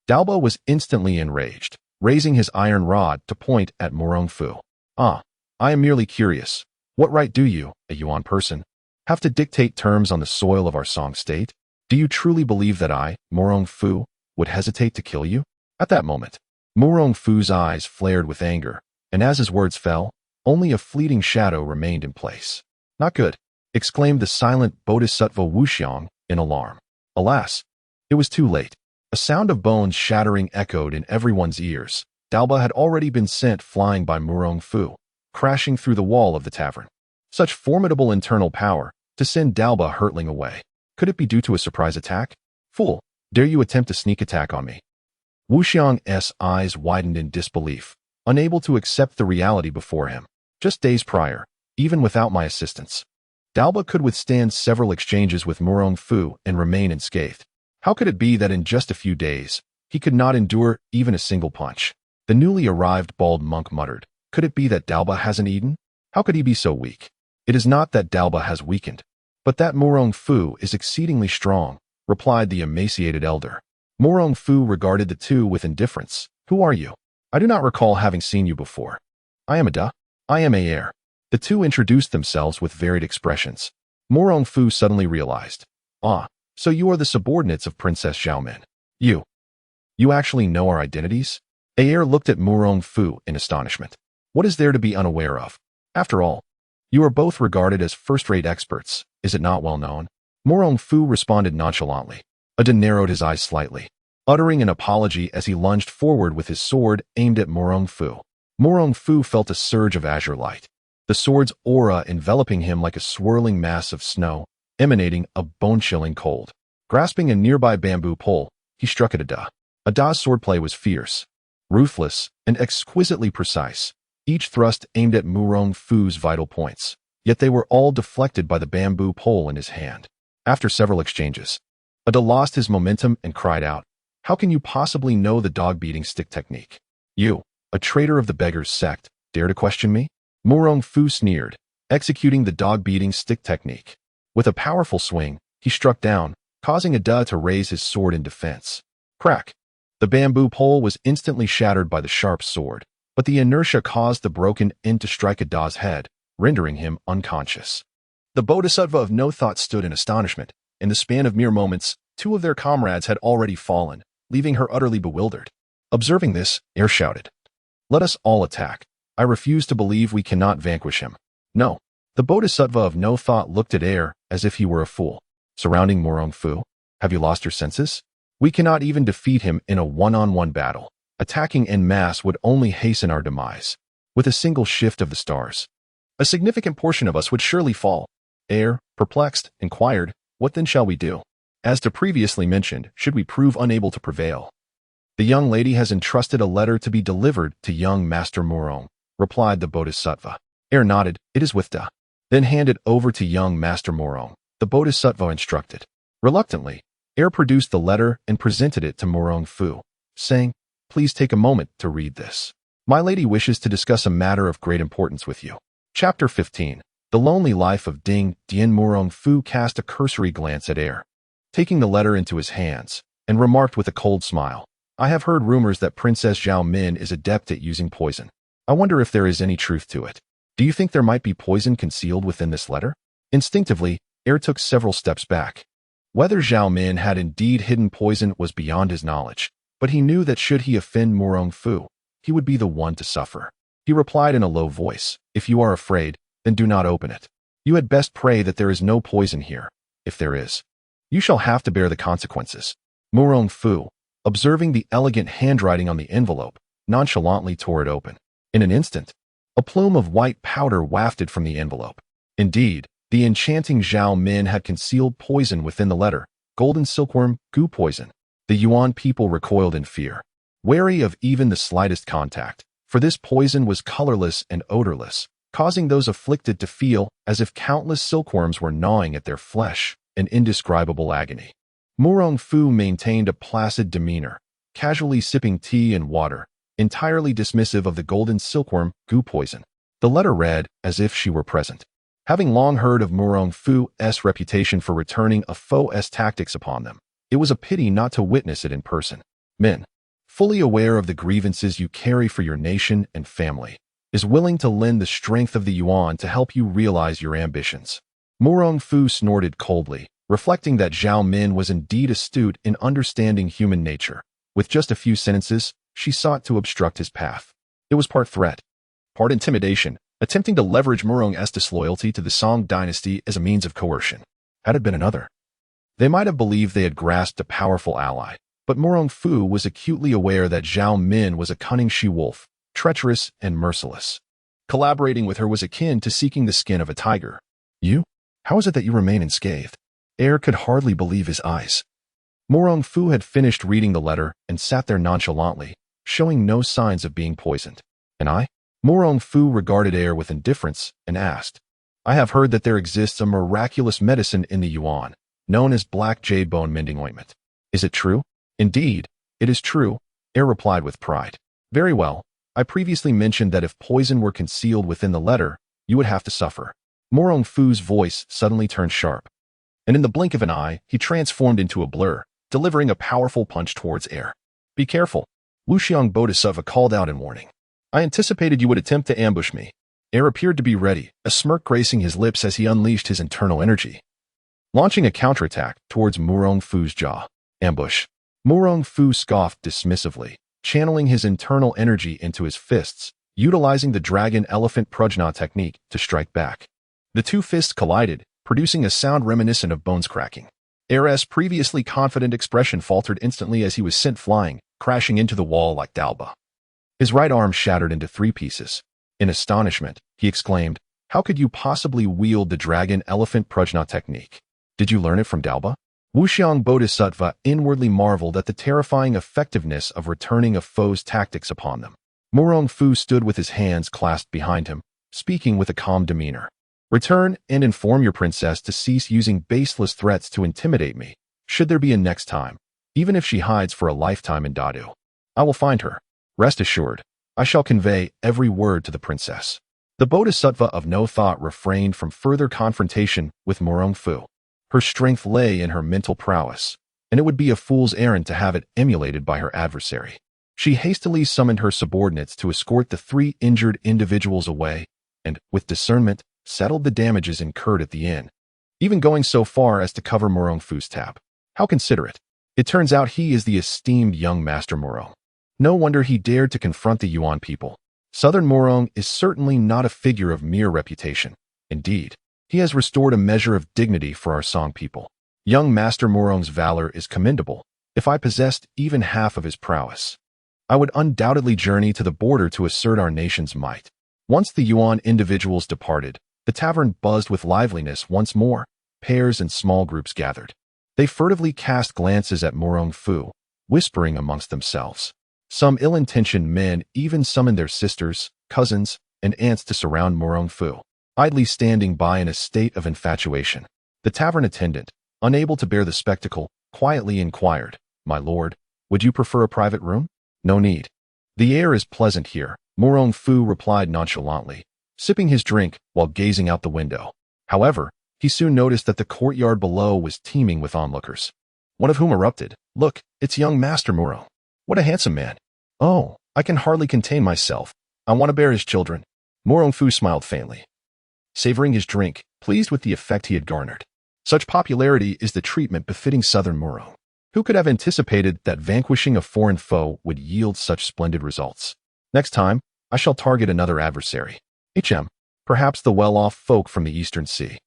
Dalba was instantly enraged, raising his iron rod to point at Murong Fu. I am merely curious. What right do you, a Yuan person, have to dictate terms on the soil of our Song state? Do you truly believe that I, Murong Fu, would hesitate to kill you? At that moment, Murong Fu's eyes flared with anger, and as his words fell, only a fleeting shadow remained in place. Not good, exclaimed the silent Bodhisattva Wuxiang in alarm. Alas, it was too late. A sound of bones shattering echoed in everyone's ears. Dalba had already been sent flying by Murong Fu, crashing through the wall of the tavern. Such formidable internal power, to send Dalba hurtling away. Could it be due to a surprise attack? Fool, dare you attempt a sneak attack on me? Wuxiang's eyes widened in disbelief, unable to accept the reality before him. Just days prior, even without my assistance, Dalba could withstand several exchanges with Murong Fu and remain unscathed. How could it be that in just a few days, he could not endure even a single punch? The newly arrived bald monk muttered, Could it be that Dalba hasn't eaten? How could he be so weak? It is not that Dalba has weakened, but that Murong Fu is exceedingly strong, replied the emaciated elder. Murong Fu regarded the two with indifference. Who are you? I do not recall having seen you before. I am a heir. The two introduced themselves with varied expressions. Murong Fu suddenly realized. So you are the subordinates of Princess Xiaomin. You actually know our identities? Ayer looked at Murong Fu in astonishment. What is there to be unaware of? After all, you are both regarded as first-rate experts, is it not well known? Murong Fu responded nonchalantly. Adin narrowed his eyes slightly, uttering an apology as he lunged forward with his sword aimed at Murong Fu. Murong Fu felt a surge of azure light, the sword's aura enveloping him like a swirling mass of snow, emanating a bone-chilling cold. Grasping a nearby bamboo pole, he struck at Ada. Ada's swordplay was fierce, ruthless, and exquisitely precise, each thrust aimed at Murong Fu's vital points, yet they were all deflected by the bamboo pole in his hand. After several exchanges, Ada lost his momentum and cried out, "How can you possibly know the dog-beating stick technique? You, a traitor of the beggar's sect, dare to question me?" Murong Fu sneered, executing the dog-beating stick technique. With a powerful swing, he struck down, causing Ada to raise his sword in defense. Crack! The bamboo pole was instantly shattered by the sharp sword, but the inertia caused the broken end to strike Ada's head, rendering him unconscious. The Bodhisattva of no thought stood in astonishment. In the span of mere moments, two of their comrades had already fallen, leaving her utterly bewildered. Observing this, Air shouted, "Let us all attack. I refuse to believe we cannot vanquish him." No. The Bodhisattva of no thought looked at Air as if he were a fool. Surrounding Murong Fu, have you lost your senses? We cannot even defeat him in a one-on-one battle. Attacking en masse would only hasten our demise. With a single shift of the stars, a significant portion of us would surely fall. Air, perplexed, inquired, "What then shall we do? As to previously mentioned, should we prove unable to prevail?" "The young lady has entrusted a letter to be delivered to young Master Murong," replied the Bodhisattva. Air nodded, "It is with Da." Then hand it over to young Master Murong, the Bodhisattva instructed. Reluctantly, Air produced the letter and presented it to Murong Fu, saying, "Please take a moment to read this. My lady wishes to discuss a matter of great importance with you." Chapter 15. The Lonely Life of Ding Dian. Murong Fu cast a cursory glance at Air, taking the letter into his hands, and remarked with a cold smile, "I have heard rumors that Princess Zhao Min is adept at using poison. I wonder if there is any truth to it. Do you think there might be poison concealed within this letter?" Instinctively, Air took several steps back. Whether Zhao Min had indeed hidden poison was beyond his knowledge, but he knew that should he offend Murong Fu, he would be the one to suffer. He replied in a low voice, "If you are afraid, then do not open it. You had best pray that there is no poison here. If there is, you shall have to bear the consequences." Murong Fu, observing the elegant handwriting on the envelope, nonchalantly tore it open. In an instant, a plume of white powder wafted from the envelope. Indeed, the enchanting Zhao Min had concealed poison within the letter, golden silkworm, goo poison. The Yuan people recoiled in fear, wary of even the slightest contact, for this poison was colorless and odorless, causing those afflicted to feel as if countless silkworms were gnawing at their flesh, an indescribable agony. Murong Fu maintained a placid demeanor, casually sipping tea and water, entirely dismissive of the golden silkworm, goo poison. The letter read as if she were present. Having long heard of Murong Fu's reputation for returning a foe's tactics upon them, it was a pity not to witness it in person. "Men, fully aware of the grievances you carry for your nation and family, is willing to lend the strength of the Yuan to help you realize your ambitions." Murong Fu snorted coldly, reflecting that Zhao Min was indeed astute in understanding human nature. With just a few sentences, she sought to obstruct his path. It was part threat, part intimidation, attempting to leverage Murong's disloyalty to the Song dynasty as a means of coercion. Had it been another, they might have believed they had grasped a powerful ally, but Murong Fu was acutely aware that Zhao Min was a cunning she-wolf, treacherous and merciless. Collaborating with her was akin to seeking the skin of a tiger. "You? How is it that you remain unscathed?" Air could hardly believe his eyes. Murong Fu had finished reading the letter and sat there nonchalantly, showing no signs of being poisoned. "And I?" Murong Fu regarded Air with indifference and asked, "I have heard that there exists a miraculous medicine in the Yuan, known as black jade bone mending ointment. Is it true?" "Indeed, it is true," Air replied with pride. "Very well. I previously mentioned that if poison were concealed within the letter, you would have to suffer." Murong Fu's voice suddenly turned sharp, and in the blink of an eye, he transformed into a blur, delivering a powerful punch towards Air. "Be careful," Wuxiang Bodhisattva called out in warning. "I anticipated you would attempt to ambush me." Air appeared to be ready, a smirk gracing his lips as he unleashed his internal energy. launching a counterattack towards Murong Fu's jaw. Ambush. Murong Fu scoffed dismissively, channeling his internal energy into his fists, utilizing the dragon-elephant prajna technique to strike back. The two fists collided, producing a sound reminiscent of bones cracking. Air's previously confident expression faltered instantly as he was sent flying, crashing into the wall like Dalba. His right arm shattered into 3 pieces. In astonishment, he exclaimed, "How could you possibly wield the dragon-elephant prajna technique? Did you learn it from Dalba?" Wuxiang Bodhisattva inwardly marveled at the terrifying effectiveness of returning a foe's tactics upon them. Murong Fu stood with his hands clasped behind him, speaking with a calm demeanor. "Return and inform your princess to cease using baseless threats to intimidate me, should there be a next time, even if she hides for a lifetime in Dadu. I will find her. Rest assured, I shall convey every word to the princess." The Bodhisattva of no thought refrained from further confrontation with Murong Fu. Her strength lay in her mental prowess, and it would be a fool's errand to have it emulated by her adversary. She hastily summoned her subordinates to escort the 3 injured individuals away, and, with discernment, settled the damages incurred at the inn, even going so far as to cover Murong Fu's tab. How considerate. It turns out he is the esteemed young Master Murong. No wonder he dared to confront the Yuan people. Southern Murong is certainly not a figure of mere reputation. Indeed, he has restored a measure of dignity for our Song people. Young Master Murong's valor is commendable. If I possessed even half of his prowess, I would undoubtedly journey to the border to assert our nation's might. Once the Yuan individuals departed, the tavern buzzed with liveliness once more. Pairs and small groups gathered. They furtively cast glances at Murong Fu, whispering amongst themselves. Some ill-intentioned men even summoned their sisters, cousins, and aunts to surround Murong Fu, idly standing by in a state of infatuation. The tavern attendant, unable to bear the spectacle, quietly inquired, "My lord, would you prefer a private room?" "No need. The air is pleasant here," Murong Fu replied nonchalantly, sipping his drink while gazing out the window. However, he soon noticed that the courtyard below was teeming with onlookers, one of whom erupted, "Look, it's young Master Murong. What a handsome man. Oh, I can hardly contain myself. I want to bear his children." Murong Fu smiled faintly, savoring his drink, pleased with the effect he had garnered. Such popularity is the treatment befitting Southern Murong. Who could have anticipated that vanquishing a foreign foe would yield such splendid results? Next time, I shall target another adversary. Perhaps the well-off folk from the Eastern Sea.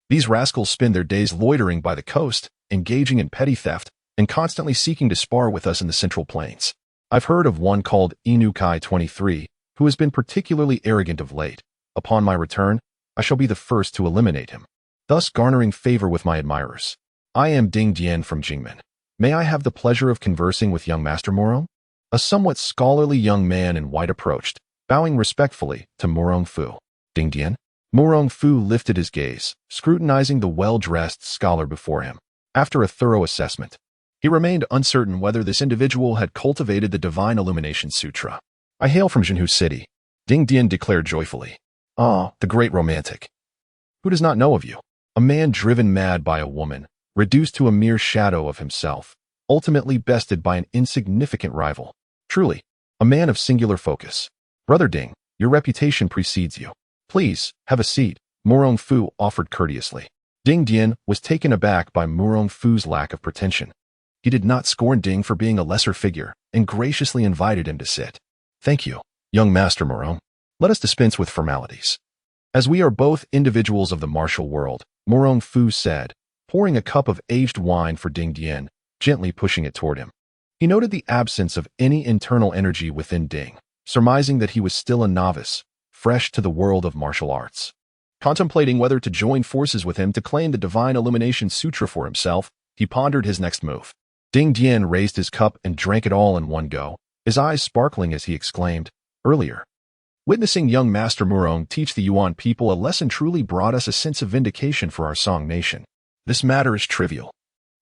These rascals spend their days loitering by the coast, engaging in petty theft, and constantly seeking to spar with us in the Central Plains. I've heard of one called Inukai 23, who has been particularly arrogant of late. Upon my return, I shall be the first to eliminate him, thus garnering favor with my admirers. I am Ding Dian from Jingmen. May I have the pleasure of conversing with young Master Murong?" A somewhat scholarly young man in white approached, bowing respectfully to Murong Fu. "Ding Dian?" Murong Fu lifted his gaze, scrutinizing the well-dressed scholar before him. After a thorough assessment, he remained uncertain whether this individual had cultivated the Divine Illumination Sutra. "I hail from Jinhu City," Ding Dian declared joyfully. "Ah, the great romantic. Who does not know of you? A man driven mad by a woman, reduced to a mere shadow of himself, ultimately bested by an insignificant rival. Truly, a man of singular focus. Brother Ding, your reputation precedes you. Please, have a seat," Murong Fu offered courteously. Ding Dian was taken aback by Murong Fu's lack of pretension. He did not scorn Ding for being a lesser figure, and graciously invited him to sit. "Thank you, young Master Murong. Let us dispense with formalities. As we are both individuals of the martial world," Murong Fu said, pouring a cup of aged wine for Ding Dian, gently pushing it toward him. He noted the absence of any internal energy within Ding, surmising that he was still a novice, fresh to the world of martial arts. Contemplating whether to join forces with him to claim the Divine Illumination Sutra for himself, he pondered his next move. Ding Dian raised his cup and drank it all in one go, his eyes sparkling as he exclaimed, "Earlier, witnessing young Master Murong teach the Yuan people a lesson truly brought us a sense of vindication for our Song nation. This matter is trivial.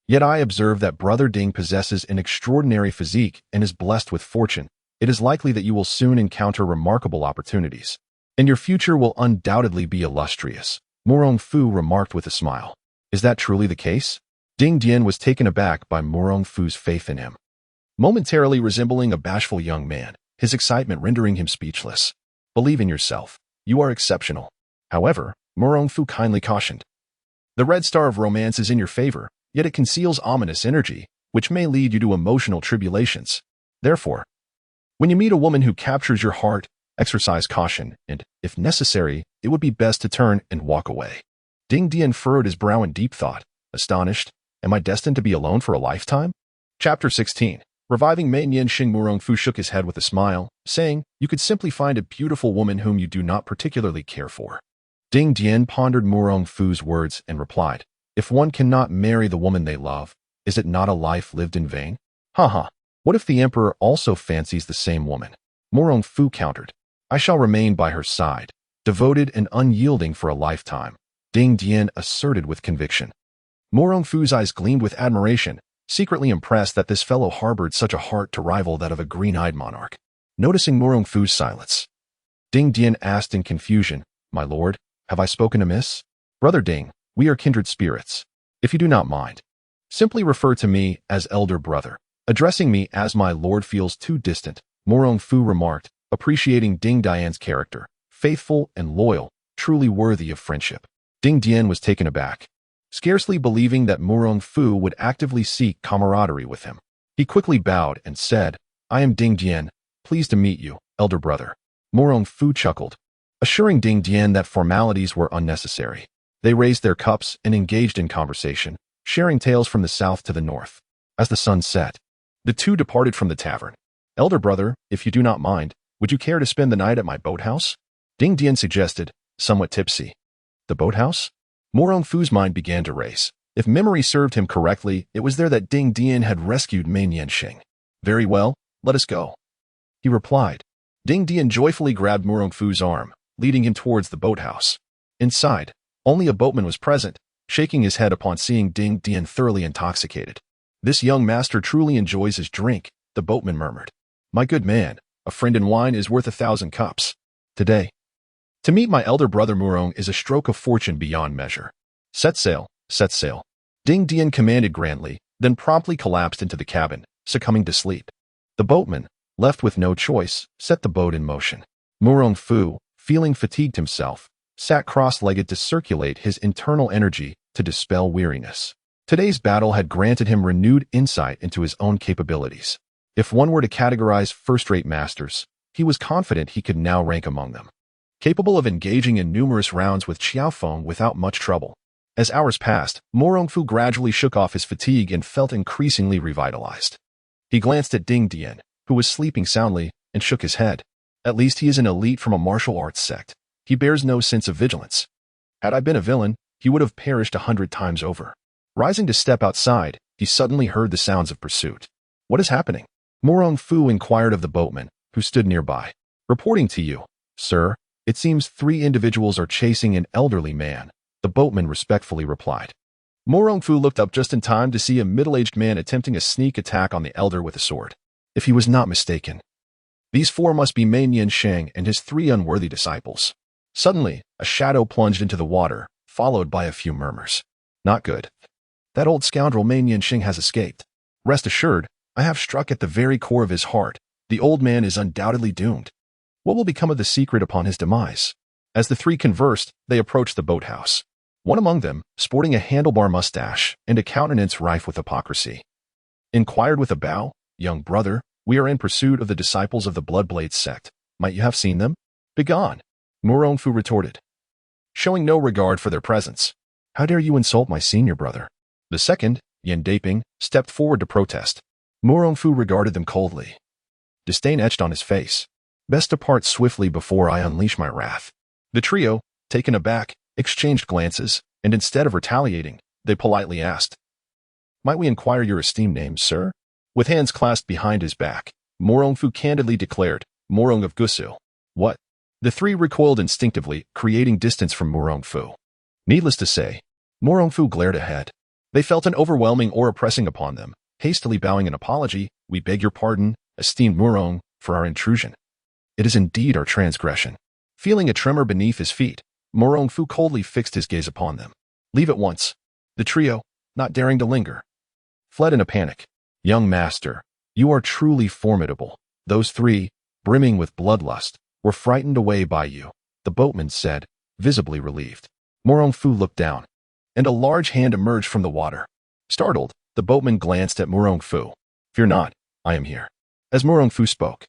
Yet I observe that Brother Ding possesses an extraordinary physique and is blessed with fortune. It is likely that you will soon encounter remarkable opportunities, and your future will undoubtedly be illustrious," Murong Fu remarked with a smile. "Is that truly the case?" Ding Dian was taken aback by Murong Fu's faith in him. Momentarily resembling a bashful young man, his excitement rendering him speechless. "Believe in yourself. You are exceptional." However, Murong Fu kindly cautioned, The red star of romance is in your favor, yet it conceals ominous energy, which may lead you to emotional tribulations. Therefore, when you meet a woman who captures your heart, exercise caution, and, if necessary, it would be best to turn and walk away. Ding Dian furrowed his brow in deep thought, astonished. Am I destined to be alone for a lifetime? Chapter 16. Reviving Mei Nianxing. Murong Fu shook his head with a smile, saying, You could simply find a beautiful woman whom you do not particularly care for. Ding Dian pondered Murong Fu's words and replied, If one cannot marry the woman they love, is it not a life lived in vain? Haha. What if the emperor also fancies the same woman? Murong Fu countered, I shall remain by her side, devoted and unyielding for a lifetime. Ding Dian asserted with conviction. Murong Fu's eyes gleamed with admiration, secretly impressed that this fellow harbored such a heart to rival that of a green-eyed monarch. Noticing Murong Fu's silence, Ding Dian asked in confusion, My lord, have I spoken amiss? Brother Ding, we are kindred spirits. If you do not mind, simply refer to me as elder brother. Addressing me as my lord feels too distant, Murong Fu remarked, appreciating Ding Dian's character, faithful and loyal, truly worthy of friendship. Ding Dian was taken aback, scarcely believing that Murong Fu would actively seek camaraderie with him. He quickly bowed and said, I am Ding Dian, pleased to meet you, elder brother. Murong Fu chuckled, assuring Ding Dian that formalities were unnecessary. They raised their cups and engaged in conversation, sharing tales from the south to the north. As the sun set, the two departed from the tavern. Elder brother, if you do not mind, would you care to spend the night at my boathouse? Ding Dian suggested, somewhat tipsy. The boathouse? Murong Fu's mind began to race. If memory served him correctly, it was there that Ding Dian had rescued Mei Nianxing. Very well, let us go, he replied. Ding Dian joyfully grabbed Murong Fu's arm, leading him towards the boathouse. Inside, only a boatman was present, shaking his head upon seeing Ding Dian thoroughly intoxicated. This young master truly enjoys his drink, the boatman murmured. My good man, a friend in wine is worth 1,000 cups. Today, to meet my elder brother Murong is a stroke of fortune beyond measure. Set sail, set sail. Ding Dian commanded grandly, then promptly collapsed into the cabin, succumbing to sleep. The boatman, left with no choice, set the boat in motion. Murong Fu, feeling fatigued himself, sat cross-legged to circulate his internal energy to dispel weariness. Today's battle had granted him renewed insight into his own capabilities. If one were to categorize first-rate masters, he was confident he could now rank among them. Capable of engaging in numerous rounds with Qiaofeng without much trouble. As hours passed, Murong Fu gradually shook off his fatigue and felt increasingly revitalized. He glanced at Ding Dian, who was sleeping soundly, and shook his head. At least he is an elite from a martial arts sect. He bears no sense of vigilance. Had I been a villain, he would have perished 100 times over. Rising to step outside, he suddenly heard the sounds of pursuit. What is happening? Murong Fu inquired of the boatman, who stood nearby. Reporting to you, sir, it seems 3 individuals are chasing an elderly man, the boatman respectfully replied. Murong Fu looked up just in time to see a middle-aged man attempting a sneak attack on the elder with a sword. If he was not mistaken, these 4 must be Mei Nianxing and his 3 unworthy disciples. Suddenly, a shadow plunged into the water, followed by a few murmurs. Not good. That old scoundrel Mei Nianxing has escaped. Rest assured, I have struck at the very core of his heart. The old man is undoubtedly doomed. What will become of the secret upon his demise? As the 3 conversed, they approached the boathouse. One among them, sporting a handlebar mustache and a countenance rife with hypocrisy, inquired with a bow, Young brother, we are in pursuit of the disciples of the Bloodblade sect. Might you have seen them? Begone, Murong Fu retorted, showing no regard for their presence. How dare you insult my senior brother? The second, Yan Daping, stepped forward to protest. Murong Fu regarded them coldly. Disdain etched on his face. Best depart swiftly before I unleash my wrath. The trio, taken aback, exchanged glances, and instead of retaliating, they politely asked, Might we inquire your esteemed name, sir? With hands clasped behind his back, Murong Fu candidly declared, Murong of Gusu. What? The 3 recoiled instinctively, creating distance from Murong Fu. Needless to say, Murong Fu glared ahead. They felt an overwhelming aura pressing upon them. Hastily bowing an apology, we beg your pardon, esteemed Murong, for our intrusion. It is indeed our transgression. Feeling a tremor beneath his feet, Murong Fu coldly fixed his gaze upon them. Leave at once. The trio, not daring to linger, fled in a panic. Young master, you are truly formidable. Those 3, brimming with bloodlust, were frightened away by you, the boatman said, visibly relieved. Murong Fu looked down. and a large hand emerged from the water. Startled, the boatman glanced at Murong Fu. "Fear not, I am here." As Murong Fu spoke,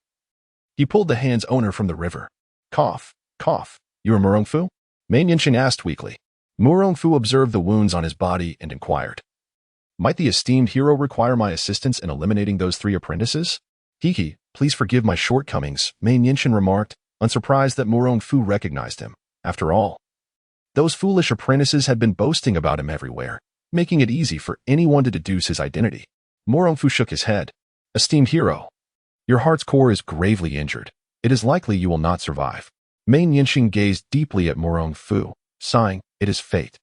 he pulled the hand's owner from the river. Cough, cough. "You are Murong Fu?" Mei Nianqing asked weakly. Murong Fu observed the wounds on his body and inquired, "Might the esteemed hero require my assistance in eliminating those 3 apprentices?" "Hiki, please forgive my shortcomings," Mei Nianqing remarked, unsurprised that Murong Fu recognized him. After all, those foolish apprentices had been boasting about him everywhere, making it easy for anyone to deduce his identity. Murong Fu shook his head. "Esteemed hero, your heart's core is gravely injured. It is likely you will not survive." Mei Nianqing gazed deeply at Murong Fu, sighing, "It is fate.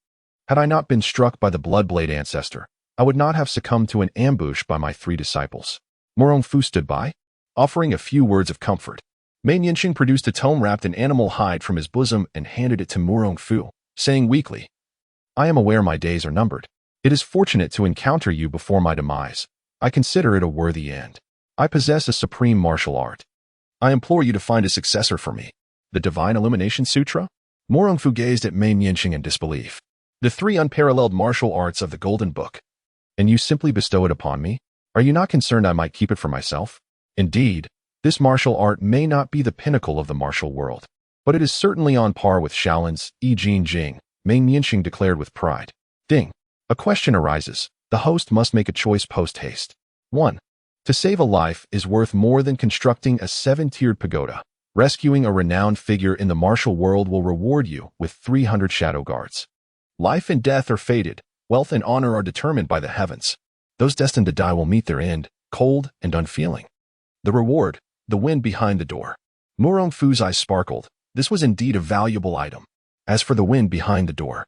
Had I not been struck by the Bloodblade ancestor, I would not have succumbed to an ambush by my 3 disciples." Murong Fu stood by, offering a few words of comfort. Mei Nianqing produced a tome wrapped in animal hide from his bosom and handed it to Murong Fu, saying weakly, "I am aware my days are numbered. It is fortunate to encounter you before my demise. I consider it a worthy end. I possess a supreme martial art. I implore you to find a successor for me." "The Divine Illumination Sutra?" Murong Fu gazed at Mei Nianqing in disbelief. "The 3 unparalleled martial arts of the Golden Book. And you simply bestow it upon me? Are you not concerned I might keep it for myself? Indeed, this martial art may not be the pinnacle of the martial world, but it is certainly on par with Shaolin's Yi Jin Jing," Mei Nianqing declared with pride. Ding. A question arises. The host must make a choice post-haste. 1. To save a life is worth more than constructing a 7-tiered pagoda. Rescuing a renowned figure in the martial world will reward you with 300 shadow guards. Life and death are fated. Wealth and honor are determined by the heavens. Those destined to die will meet their end, cold and unfeeling. The reward, the wind behind the door. Murong Fu's eyes sparkled. This was indeed a valuable item. As for the wind behind the door,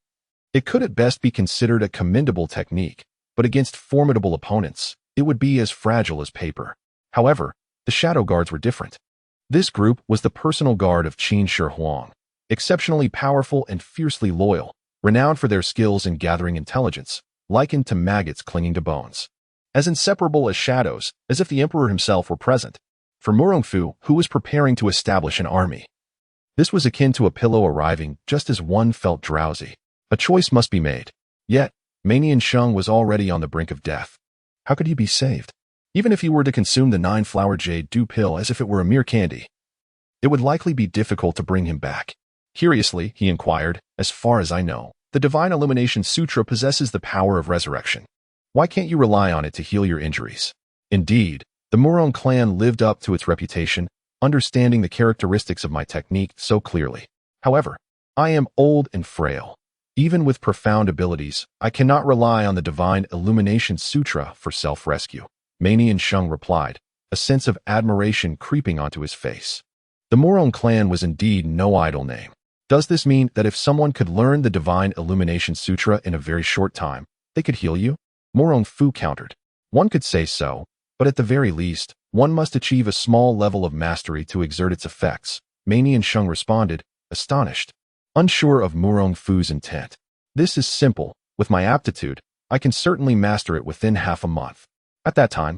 it could at best be considered a commendable technique, but against formidable opponents, it would be as fragile as paper. However, the shadow guards were different. This group was the personal guard of Qin Shi Huang, exceptionally powerful and fiercely loyal, renowned for their skills in gathering intelligence, likened to maggots clinging to bones. As inseparable as shadows, as if the emperor himself were present. For Murong Fu, who was preparing to establish an army, this was akin to a pillow arriving just as one felt drowsy. A choice must be made. Yet, Mei Nianqing was already on the brink of death. How could he be saved? Even if he were to consume the 9-flower jade dew pill as if it were a mere candy, it would likely be difficult to bring him back. Curiously, he inquired, "As far as I know, the Divine Illumination Sutra possesses the power of resurrection. Why can't you rely on it to heal your injuries?" Indeed, the Murong clan lived up to its reputation, understanding the characteristics of my technique so clearly. However, I am old and frail. Even with profound abilities, I cannot rely on the Divine Illumination Sutra for self-rescue. Mei Nianqing replied, a sense of admiration creeping onto his face. The Murong clan was indeed no idle name. Does this mean that if someone could learn the Divine Illumination Sutra in a very short time, they could heal you? Murong Fu countered. One could say so, but at the very least, one must achieve a small level of mastery to exert its effects. Mei Nianqing responded, astonished, unsure of Murong Fu's intent. This is simple. With my aptitude, I can certainly master it within half a month. At that time,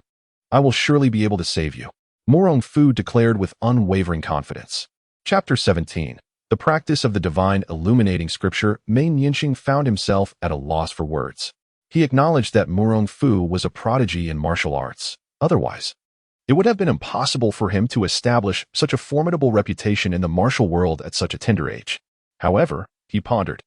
I will surely be able to save you. Murong Fu declared with unwavering confidence. Chapter 17. The practice of the divine illuminating scripture. Mei Nianqing found himself at a loss for words. He acknowledged that Murong Fu was a prodigy in martial arts. Otherwise, it would have been impossible for him to establish such a formidable reputation in the martial world at such a tender age. However, he pondered,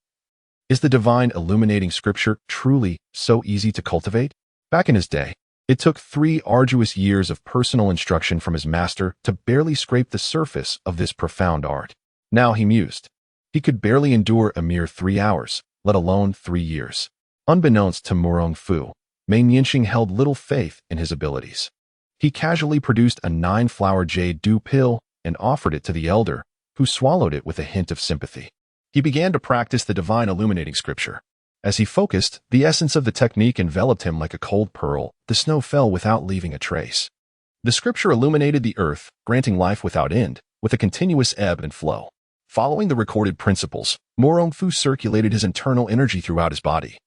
is the divine illuminating scripture truly so easy to cultivate? Back in his day, it took 3 arduous years of personal instruction from his master to barely scrape the surface of this profound art. Now, he mused, he could barely endure a mere 3 hours, let alone 3 years. Unbeknownst to Murong Fu, Mei Nianqing held little faith in his abilities. He casually produced a 9-flower jade dew pill and offered it to the elder, who swallowed it with a hint of sympathy. He began to practice the divine illuminating scripture. As he focused, the essence of the technique enveloped him like a cold pearl. The snow fell without leaving a trace. The scripture illuminated the earth, granting life without end, with a continuous ebb and flow. Following the recorded principles, Murong Fu circulated his internal energy throughout his body,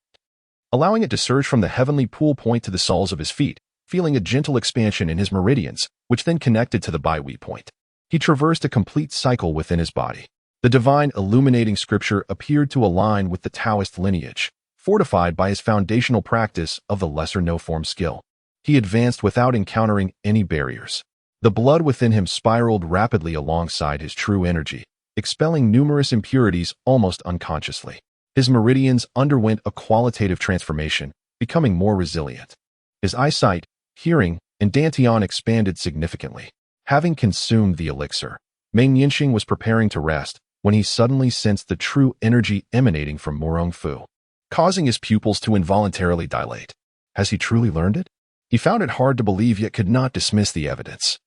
allowing it to surge from the heavenly pool point to the soles of his feet, feeling a gentle expansion in his meridians, which then connected to the Bai point. He traversed a complete cycle within his body. The divine illuminating scripture appeared to align with the Taoist lineage, fortified by his foundational practice of the lesser no-form skill. He advanced without encountering any barriers. The blood within him spiraled rapidly alongside his true energy, expelling numerous impurities almost unconsciously. His meridians underwent a qualitative transformation, becoming more resilient. His eyesight, hearing, and dantian expanded significantly. Having consumed the elixir, Meng Yanxing was preparing to rest when he suddenly sensed the true energy emanating from Murong Fu, causing his pupils to involuntarily dilate. Has he truly learned it? He found it hard to believe yet could not dismiss the evidence.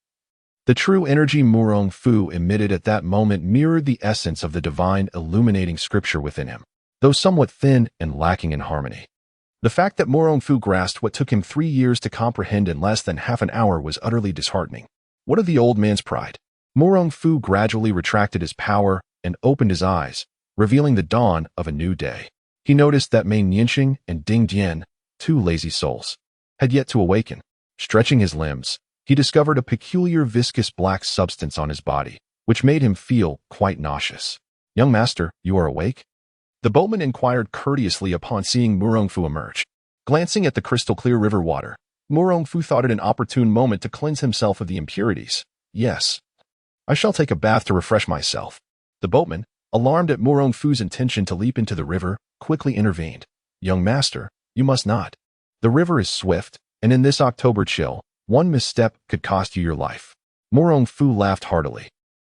The true energy Murong Fu emitted at that moment mirrored the essence of the divine illuminating scripture within him, though somewhat thin and lacking in harmony. The fact that Murong Fu grasped what took him 3 years to comprehend in less than half an hour was utterly disheartening. What of the old man's pride? Murong Fu gradually retracted his power and opened his eyes, revealing the dawn of a new day. He noticed that Meng Yanxing and Ding Dian, 2 lazy souls, had yet to awaken. Stretching his limbs, he discovered a peculiar viscous black substance on his body, which made him feel quite nauseous. "Young master, you are awake?" The boatman inquired courteously upon seeing Murong Fu emerge. Glancing at the crystal-clear river water, Murong Fu thought it an opportune moment to cleanse himself of the impurities. "Yes, I shall take a bath to refresh myself." The boatman, alarmed at Murong Fu's intention to leap into the river, quickly intervened. "Young master, you must not. The river is swift, and in this October chill, one misstep could cost you your life." Murong Fu laughed heartily,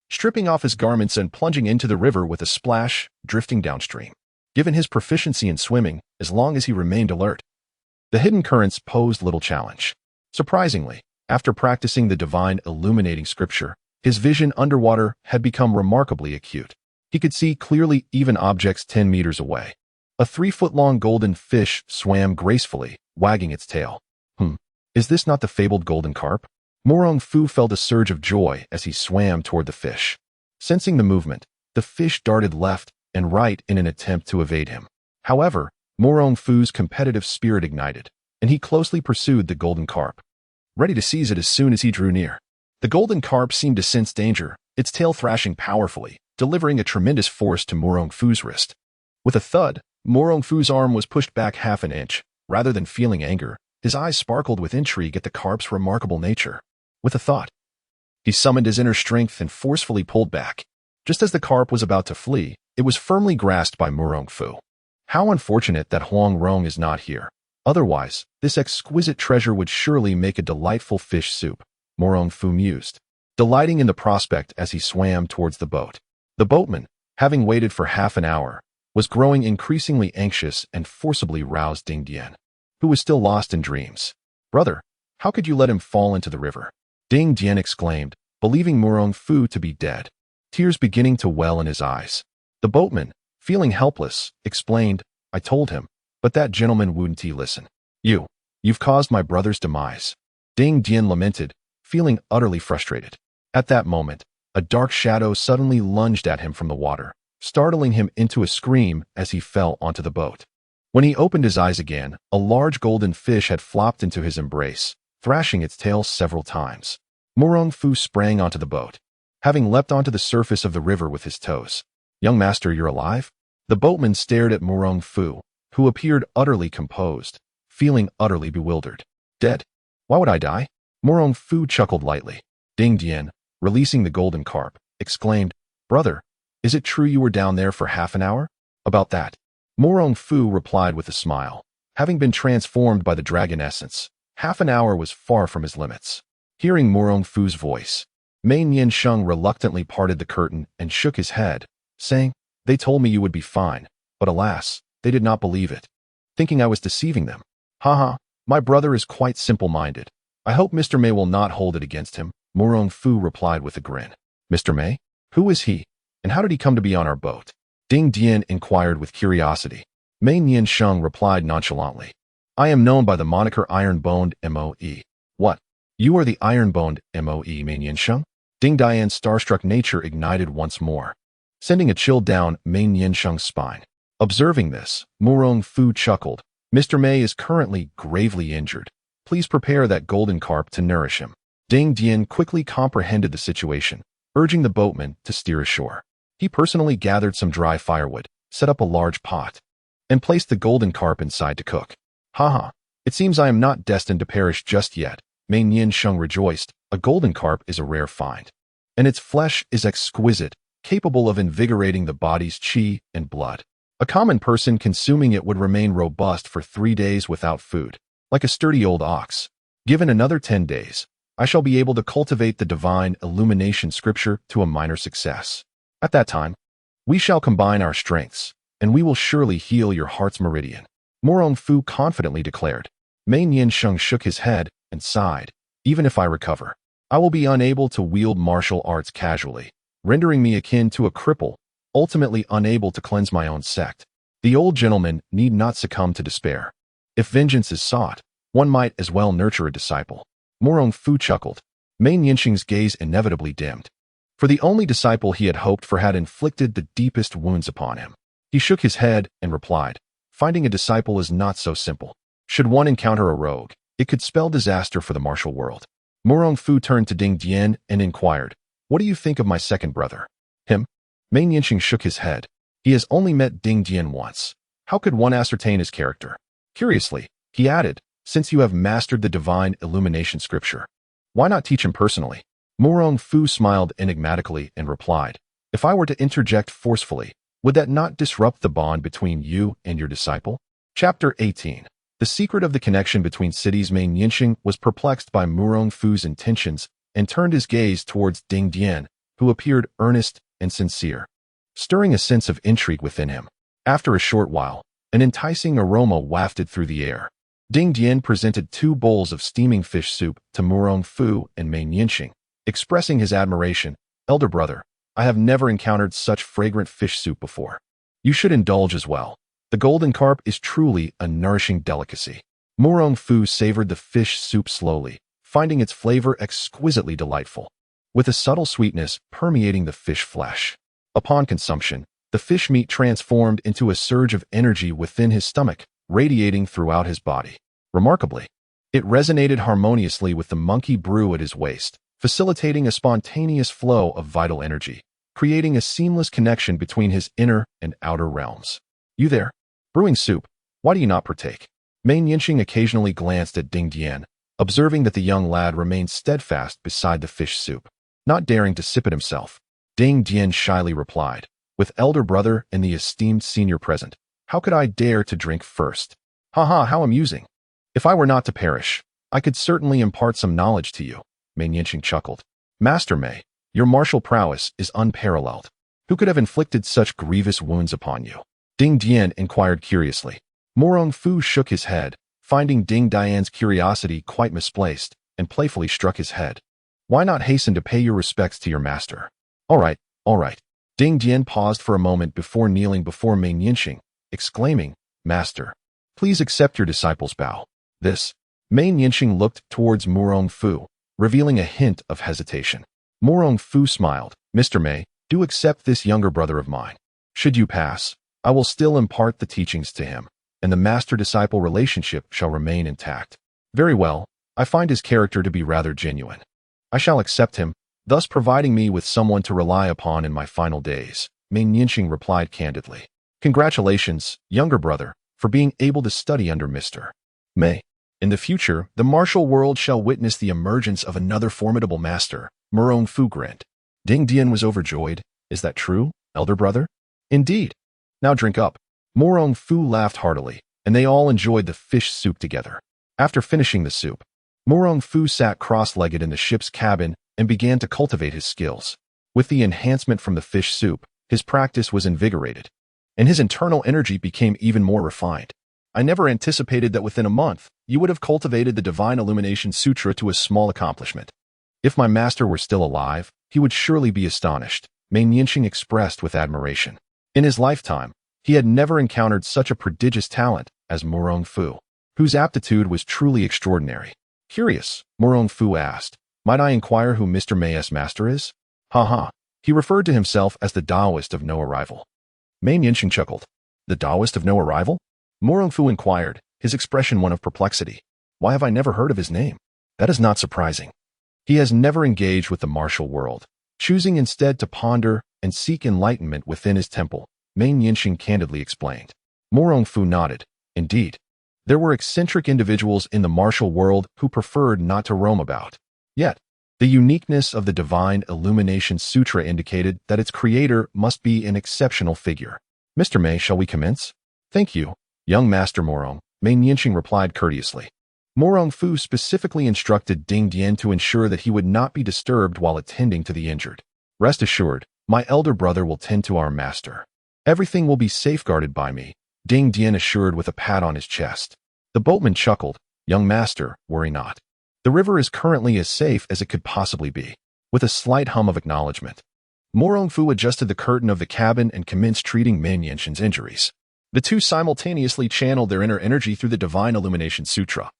stripping off his garments and plunging into the river with a splash, drifting downstream. Given his proficiency in swimming, as long as he remained alert, the hidden currents posed little challenge. Surprisingly, after practicing the divine illuminating scripture, his vision underwater had become remarkably acute. He could see clearly even objects 10 meters away. A 3-foot-long golden fish swam gracefully, wagging its tail. Is this not the fabled golden carp? Murong Fu felt a surge of joy as he swam toward the fish. Sensing the movement, the fish darted left and right in an attempt to evade him. However, Murong Fu's competitive spirit ignited, and he closely pursued the golden carp, ready to seize it as soon as he drew near. The golden carp seemed to sense danger, its tail thrashing powerfully, delivering a tremendous force to Murong Fu's wrist. With a thud, Murong Fu's arm was pushed back half an inch. Rather than feeling anger, his eyes sparkled with intrigue at the carp's remarkable nature. With a thought, he summoned his inner strength and forcefully pulled back. Just as the carp was about to flee, it was firmly grasped by Murong Fu. How unfortunate that Huang Rong is not here. Otherwise, this exquisite treasure would surely make a delightful fish soup, Murong Fu mused, delighting in the prospect as he swam towards the boat. The boatman, having waited for half an hour, was growing increasingly anxious and forcibly roused Ding Dian, who was still lost in dreams. "Brother, how could you let him fall into the river?" Ding Dian exclaimed, believing Murong Fu to be dead, tears beginning to well in his eyes. The boatman, feeling helpless, explained, "I told him, but that gentleman wouldn't listen. You've caused my brother's demise." Ding Dian lamented, feeling utterly frustrated. At that moment, a dark shadow suddenly lunged at him from the water, startling him into a scream as he fell onto the boat. When he opened his eyes again, a large golden fish had flopped into his embrace, thrashing its tail several times. Murong Fu sprang onto the boat, having leapt onto the surface of the river with his toes. "Young master, you're alive?" The boatman stared at Murong Fu, who appeared utterly composed, feeling utterly bewildered. "Dead? Why would I die?" Murong Fu chuckled lightly. Ding Dian, releasing the golden carp, exclaimed, "Brother, is it true you were down there for half an hour?" "About that." Murong Fu replied with a smile. Having been transformed by the dragon essence, half an hour was far from his limits. Hearing Murong Fu's voice, Meng Yanxing reluctantly parted the curtain and shook his head, saying, "They told me you would be fine, but alas, they did not believe it, thinking I was deceiving them. Haha, my brother is quite simple-minded. I hope Mr. Mei will not hold it against him." Murong Fu replied with a grin. "Mr. Mei? Who is he, and how did he come to be on our boat?" Ding Dian inquired with curiosity. Meng Yanxing replied nonchalantly, "I am known by the moniker Iron-Boned Moe. "What? You are the Iron-Boned Moe, Meng Yanxing?" Ding Dian's starstruck nature ignited once more, sending a chill down Meng Yanxing's spine. Observing this, Murong Fu chuckled. "Mr. Mei is currently gravely injured. Please prepare that golden carp to nourish him." Ding Dian quickly comprehended the situation, urging the boatman to steer ashore. He personally gathered some dry firewood, set up a large pot, and placed the golden carp inside to cook. Haha, it seems I am not destined to perish just yet. Mei Niansheng rejoiced. A golden carp is a rare find, and its flesh is exquisite, capable of invigorating the body's qi and blood. A common person consuming it would remain robust for 3 days without food, like a sturdy old ox. Given another 10 days, I shall be able to cultivate the divine illumination scripture to a minor success. At that time, we shall combine our strengths, and we will surely heal your heart's meridian. Murong Fu confidently declared. Mei Niansheng shook his head and sighed. Even if I recover, I will be unable to wield martial arts casually, rendering me akin to a cripple, ultimately unable to cleanse my own sect. The old gentleman need not succumb to despair. If vengeance is sought, one might as well nurture a disciple. Murong Fu chuckled. Mei Niansheng's gaze inevitably dimmed, for the only disciple he had hoped for had inflicted the deepest wounds upon him. He shook his head and replied, finding a disciple is not so simple. Should one encounter a rogue, it could spell disaster for the martial world. Murong Fu turned to Ding Dian and inquired, what do you think of my second brother? Him? Mei Niansheng shook his head. He has only met Ding Dian once. How could one ascertain his character? Curiously, he added, since you have mastered the divine illumination scripture, why not teach him personally? Murong Fu smiled enigmatically and replied, if I were to interject forcefully, would that not disrupt the bond between you and your disciple? Chapter 18. The secret of the connection between cities. Mei Niansheng was perplexed by Murong Fu's intentions and turned his gaze towards Ding Dian, who appeared earnest and sincere, stirring a sense of intrigue within him. After a short while, an enticing aroma wafted through the air. Ding Dian presented 2 bowls of steaming fish soup to Murong Fu and Mei Niansheng, expressing his admiration. Elder brother, I have never encountered such fragrant fish soup before. You should indulge as well. The golden carp is truly a nourishing delicacy. Murong Fu savored the fish soup slowly, finding its flavor exquisitely delightful, with a subtle sweetness permeating the fish flesh. Upon consumption, the fish meat transformed into a surge of energy within his stomach, radiating throughout his body. Remarkably, it resonated harmoniously with the monkey brew at his waist, facilitating a spontaneous flow of vital energy, creating a seamless connection between his inner and outer realms. You there? Brewing soup. Why do you not partake? Mei Niansheng occasionally glanced at Ding Dian, observing that the young lad remained steadfast beside the fish soup, not daring to sip it himself. Ding Dian shyly replied, with elder brother and the esteemed senior present, how could I dare to drink first? Haha, how amusing. If I were not to perish, I could certainly impart some knowledge to you. Mei Niansheng chuckled. Master Mei, your martial prowess is unparalleled. Who could have inflicted such grievous wounds upon you? Ding Dian inquired curiously. Murong Fu shook his head, finding Ding Dian's curiosity quite misplaced, and playfully struck his head. Why not hasten to pay your respects to your master? All right. Ding Dian paused for a moment before kneeling before Mei Niansheng, exclaiming, Master, please accept your disciple's bow. This. Mei Niansheng looked towards Murong Fu, revealing a hint of hesitation. Murong Fu smiled. Mr. Mei, do accept this younger brother of mine. Should you pass, I will still impart the teachings to him, and the master-disciple relationship shall remain intact. Very well, I find his character to be rather genuine. I shall accept him, thus providing me with someone to rely upon in my final days. Mei Niansheng replied candidly. Congratulations, younger brother, for being able to study under Mr. Mei. In the future, the martial world shall witness the emergence of another formidable master. Murong Fu grinned. Ding Dian was overjoyed. Is that true, elder brother? Indeed. Now drink up. Murong Fu laughed heartily, and they all enjoyed the fish soup together. After finishing the soup, Murong Fu sat cross-legged in the ship's cabin and began to cultivate his skills. With the enhancement from the fish soup, his practice was invigorated, and his internal energy became even more refined. I never anticipated that within a month, you would have cultivated the Divine Illumination Sutra to a small accomplishment. If my master were still alive, he would surely be astonished, Mei Niansheng expressed with admiration. In his lifetime, he had never encountered such a prodigious talent as Murong Fu, whose aptitude was truly extraordinary. Curious, Murong Fu asked, might I inquire who Mr. Mei's master is? Ha. He referred to himself as the Taoist of no arrival. Mei Niansheng chuckled. The Taoist of no arrival? Murong Fu inquired, his expression one of perplexity. Why have I never heard of his name? That is not surprising. He has never engaged with the martial world, choosing instead to ponder and seek enlightenment within his temple, Mei Niansheng candidly explained. Murong Fu nodded. Indeed. There were eccentric individuals in the martial world who preferred not to roam about. Yet, the uniqueness of the Divine Illumination Sutra indicated that its creator must be an exceptional figure. Mr. Mei, shall we commence? Thank you, young Master Murong, Mei Nianqing replied courteously. Murong Fu specifically instructed Ding Dian to ensure that he would not be disturbed while attending to the injured. Rest assured, my elder brother will tend to our master. Everything will be safeguarded by me, Ding Dian assured with a pat on his chest. The boatman chuckled. Young master, worry not. The river is currently as safe as it could possibly be. With a slight hum of acknowledgement, Murong Fu adjusted the curtain of the cabin and commenced treating Mei Nianqing's injuries. The two simultaneously channeled their inner energy through the Divine Illumination Sutra,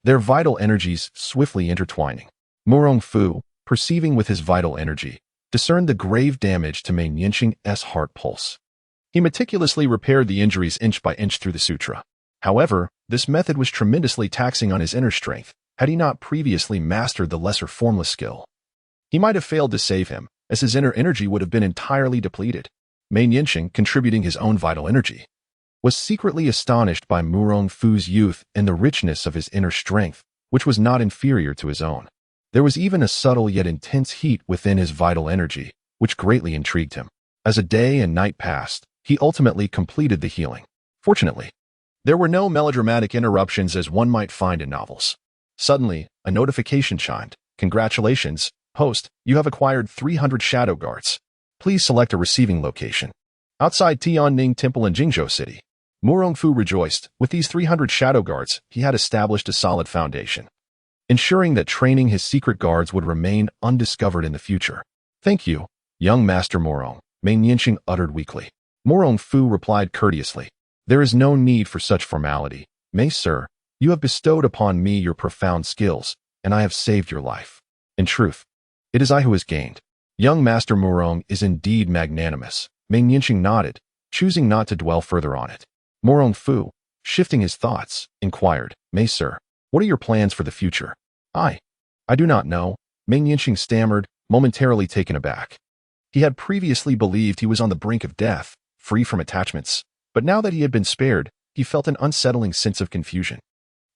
their vital energies swiftly intertwining. Murong Fu, perceiving with his vital energy, discerned the grave damage to Mei Nianqing's heart pulse. He meticulously repaired the injuries inch by inch through the sutra. However, this method was tremendously taxing on his inner strength, had he not previously mastered the lesser formless skill. He might have failed to save him, as his inner energy would have been entirely depleted. Mei Nianqing, contributing his own vital energy, was secretly astonished by Murong Fu's youth and the richness of his inner strength, which was not inferior to his own. There was even a subtle yet intense heat within his vital energy, which greatly intrigued him. As a day and night passed, he ultimately completed the healing. Fortunately, there were no melodramatic interruptions as one might find in novels. Suddenly, a notification chimed. Congratulations, host, you have acquired 300 shadow guards. Please select a receiving location. Outside Tianning Temple in Jingzhou City, Murong Fu rejoiced. With these 300 shadow guards, he had established a solid foundation, ensuring that training his secret guards would remain undiscovered in the future. Thank you, young Master Murong, Mei Nianqing uttered weakly. Murong Fu replied courteously. There is no need for such formality. Mei, sir, you have bestowed upon me your profound skills, and I have saved your life. In truth, it is I who has gained. Young Master Murong is indeed magnanimous. Mei Nianqing nodded, choosing not to dwell further on it. Murong Fu, shifting his thoughts, inquired, Mei, sir, what are your plans for the future? I do not know, Mei Nianqing stammered, momentarily taken aback. He had previously believed he was on the brink of death, free from attachments, but now that he had been spared, he felt an unsettling sense of confusion.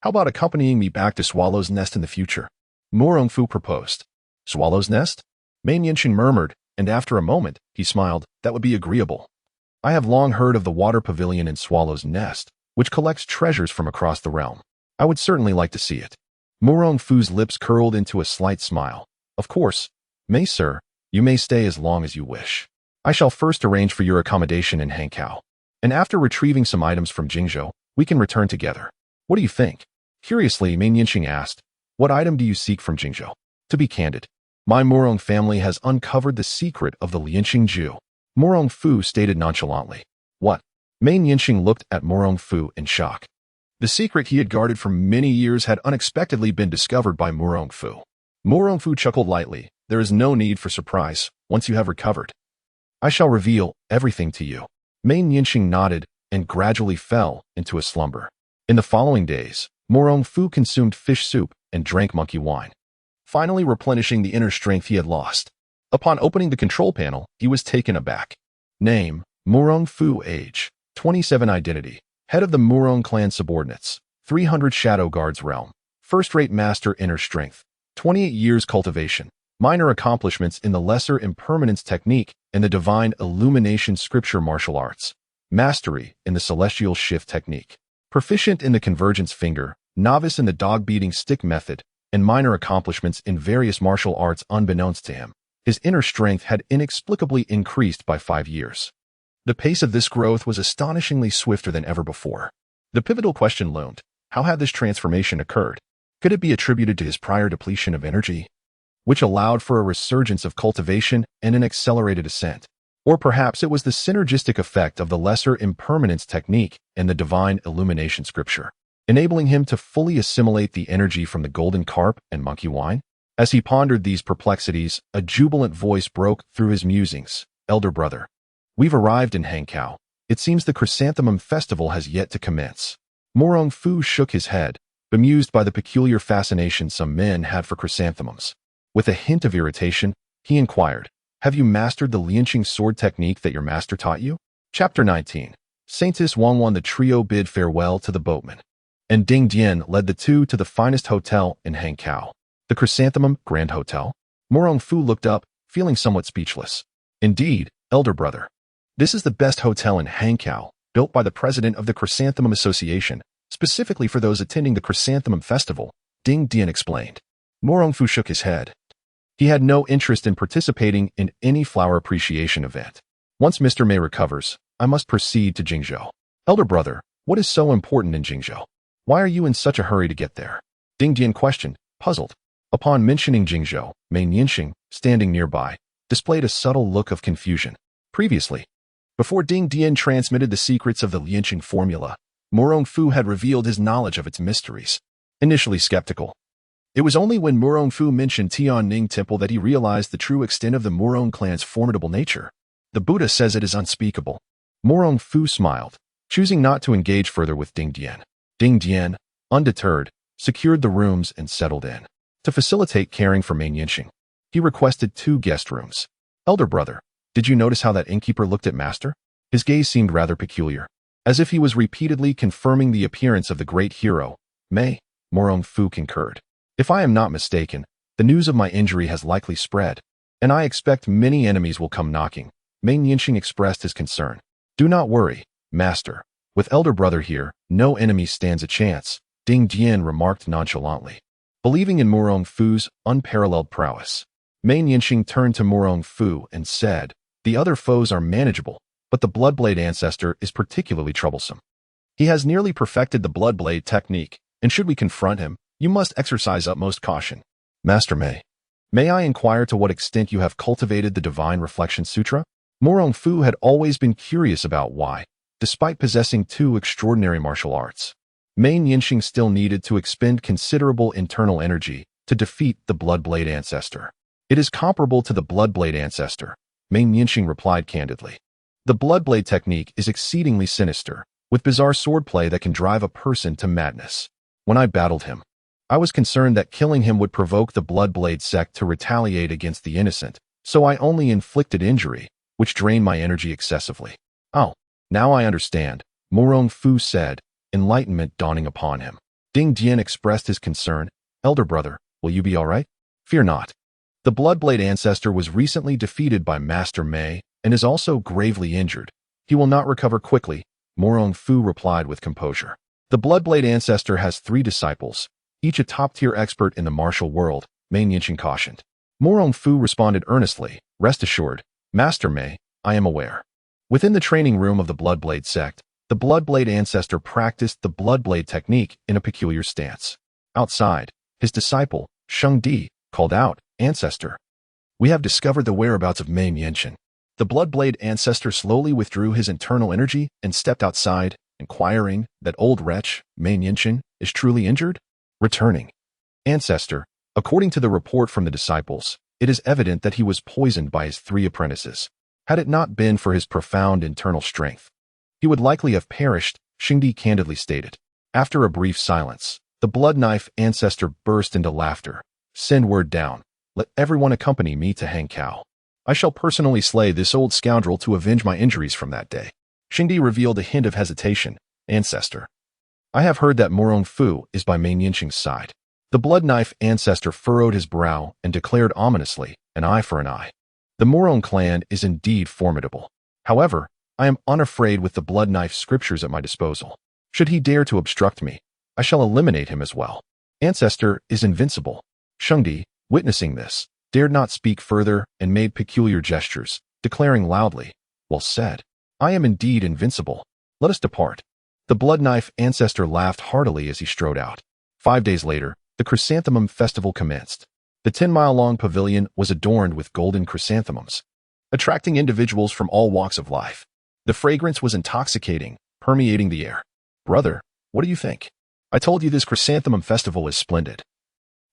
How about accompanying me back to Swallow's Nest in the future? Murong Fu proposed. Swallow's Nest? Mei Nianqing murmured, and after a moment, he smiled. That would be agreeable. I have long heard of the water pavilion in Swallow's Nest, which collects treasures from across the realm. I would certainly like to see it. Murong Fu's lips curled into a slight smile. Of course, Mei, sir, you may stay as long as you wish. I shall first arrange for your accommodation in Hankow, and after retrieving some items from Jingzhou, we can return together. What do you think? Curiously, Mei Nianqing asked, what item do you seek from Jingzhou? To be candid, my Murong family has uncovered the secret of the Lianqing Ju. Murong Fu stated nonchalantly. What? Mei Nianqing looked at Murong Fu in shock. The secret he had guarded for many years had unexpectedly been discovered by Murong Fu. Murong Fu chuckled lightly. There is no need for surprise once you have recovered. I shall reveal everything to you. Mei Nianqing nodded and gradually fell into a slumber. In the following days, Murong Fu consumed fish soup and drank monkey wine, finally replenishing the inner strength he had lost. Upon opening the control panel, he was taken aback. Name, Murong Fu. Age, 27. Identity, head of the Murong clan subordinates, 300 Shadow Guards realm, first-rate master inner strength, 28 years cultivation, minor accomplishments in the lesser impermanence technique and the divine illumination scripture martial arts, mastery in the celestial shift technique, proficient in the convergence finger, novice in the dog-beating stick method, and minor accomplishments in various martial arts unbeknownst to him. His inner strength had inexplicably increased by 5 years. The pace of this growth was astonishingly swifter than ever before. The pivotal question loomed, how had this transformation occurred? Could it be attributed to his prior depletion of energy, which allowed for a resurgence of cultivation and an accelerated ascent? Or perhaps it was the synergistic effect of the lesser impermanence technique and the divine illumination scripture, enabling him to fully assimilate the energy from the golden carp and monkey wine? As he pondered these perplexities, a jubilant voice broke through his musings. Elder brother, we've arrived in Hankow. It seems the Chrysanthemum Festival has yet to commence. Murong Fu shook his head, bemused by the peculiar fascination some men had for chrysanthemums. With a hint of irritation, he inquired, have you mastered the Lianqing sword technique that your master taught you? Chapter 19. Saintess Wang won the trio bid farewell to the boatman, and Ding Dian led the two to the finest hotel in Hankow, the Chrysanthemum Grand Hotel. Murong Fu looked up, feeling somewhat speechless. Indeed, elder brother. This is the best hotel in Hankow, built by the president of the Chrysanthemum Association, specifically for those attending the Chrysanthemum Festival, Ding Dian explained. Murong Fu shook his head. He had no interest in participating in any flower appreciation event. Once Mr. Mei recovers, I must proceed to Jingzhou. Elder brother, what is so important in Jingzhou? Why are you in such a hurry to get there? Ding Dian questioned, puzzled. Upon mentioning Jingzhou, Mei Nianxing, standing nearby, displayed a subtle look of confusion. Previously, before Ding Dian transmitted the secrets of the Lianqing formula, Murong Fu had revealed his knowledge of its mysteries. Initially skeptical, it was only when Murong Fu mentioned Tianning Temple that he realized the true extent of the Murong clan's formidable nature. The Buddha says it is unspeakable. Murong Fu smiled, choosing not to engage further with Ding Dian. Ding Dian, undeterred, secured the rooms and settled in. To facilitate caring for Mei Nianxing, he requested 2 guest rooms. Elder brother, did you notice how that innkeeper looked at master? His gaze seemed rather peculiar, as if he was repeatedly confirming the appearance of the great hero. Mei, Murong Fu concurred. If I am not mistaken, the news of my injury has likely spread, and I expect many enemies will come knocking. Mei Nianxing expressed his concern. Do not worry, master. With elder brother here, no enemy stands a chance, Ding Dian remarked nonchalantly. Believing in Murong Fu's unparalleled prowess, Mei Nianxing turned to Murong Fu and said, the other foes are manageable, but the Bloodblade ancestor is particularly troublesome. He has nearly perfected the Bloodblade technique, and should we confront him, you must exercise utmost caution. Master Mei, may I inquire to what extent you have cultivated the Divine Reflection Sutra? Murong Fu had always been curious about why, despite possessing 2 extraordinary martial arts, Mei Nianxing still needed to expend considerable internal energy to defeat the Bloodblade ancestor. It is comparable to the Bloodblade ancestor, Mei Nianxing replied candidly. The Bloodblade technique is exceedingly sinister, with bizarre swordplay that can drive a person to madness. When I battled him, I was concerned that killing him would provoke the Bloodblade sect to retaliate against the innocent, so I only inflicted injury, which drained my energy excessively. Oh, now I understand, Murong Fu said, enlightenment dawning upon him. Ding Dian expressed his concern. Elder brother, will you be all right? Fear not. The Bloodblade ancestor was recently defeated by Master Mei and is also gravely injured. He will not recover quickly, Murong Fu replied with composure. The Bloodblade ancestor has 3 disciples, each a top-tier expert in the martial world, Mei Nianxing cautioned. Murong Fu responded earnestly, rest assured, Master Mei, I am aware. Within the training room of the Bloodblade sect, the Bloodblade ancestor practiced the Bloodblade technique in a peculiar stance. Outside, his disciple, Sheng Di, called out, Ancestor, we have discovered the whereabouts of Mei Nianxing. The Bloodblade ancestor slowly withdrew his internal energy and stepped outside, inquiring, that old wretch, Mei Nianxing, is truly injured? Returning. Ancestor, according to the report from the disciples, it is evident that he was poisoned by his 3 apprentices. Had it not been for his profound internal strength, he would likely have perished, Shengdi candidly stated. After a brief silence, the blood knife ancestor burst into laughter. Send word down. Let everyone accompany me to Hankow. I shall personally slay this old scoundrel to avenge my injuries from that day. Shengdi revealed a hint of hesitation. Ancestor, I have heard that Murong Fu is by Mei Nianxing's side. The blood knife ancestor furrowed his brow and declared ominously, an eye for an eye. The Murong clan is indeed formidable. However, I am unafraid with the blood knife scriptures at my disposal. Should he dare to obstruct me, I shall eliminate him as well. Ancestor is invincible. Shengdi, witnessing this, dared not speak further and made peculiar gestures, declaring loudly, well said. I am indeed invincible. Let us depart. The blood knife ancestor laughed heartily as he strode out. 5 days later, the chrysanthemum festival commenced. The 10-mile-long pavilion was adorned with golden chrysanthemums, attracting individuals from all walks of life. The fragrance was intoxicating, permeating the air. Brother, what do you think? I told you this chrysanthemum festival is splendid.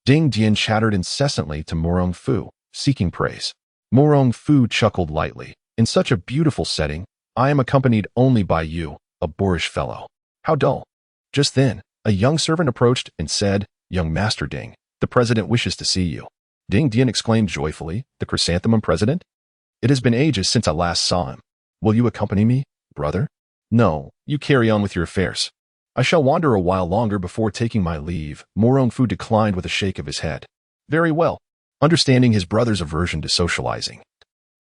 Ding Dian chattered incessantly to Murong Fu, seeking praise. Murong Fu chuckled lightly. In such a beautiful setting, I am accompanied only by you, a boorish fellow. How dull. Just then, a young servant approached and said, Young Master Ding, the president wishes to see you. Ding Dian exclaimed joyfully, the chrysanthemum president? It has been ages since I last saw him. Will you accompany me, brother? No, you carry on with your affairs. I shall wander a while longer before taking my leave. Murong Fu declined with a shake of his head. Very well. Understanding his brother's aversion to socializing,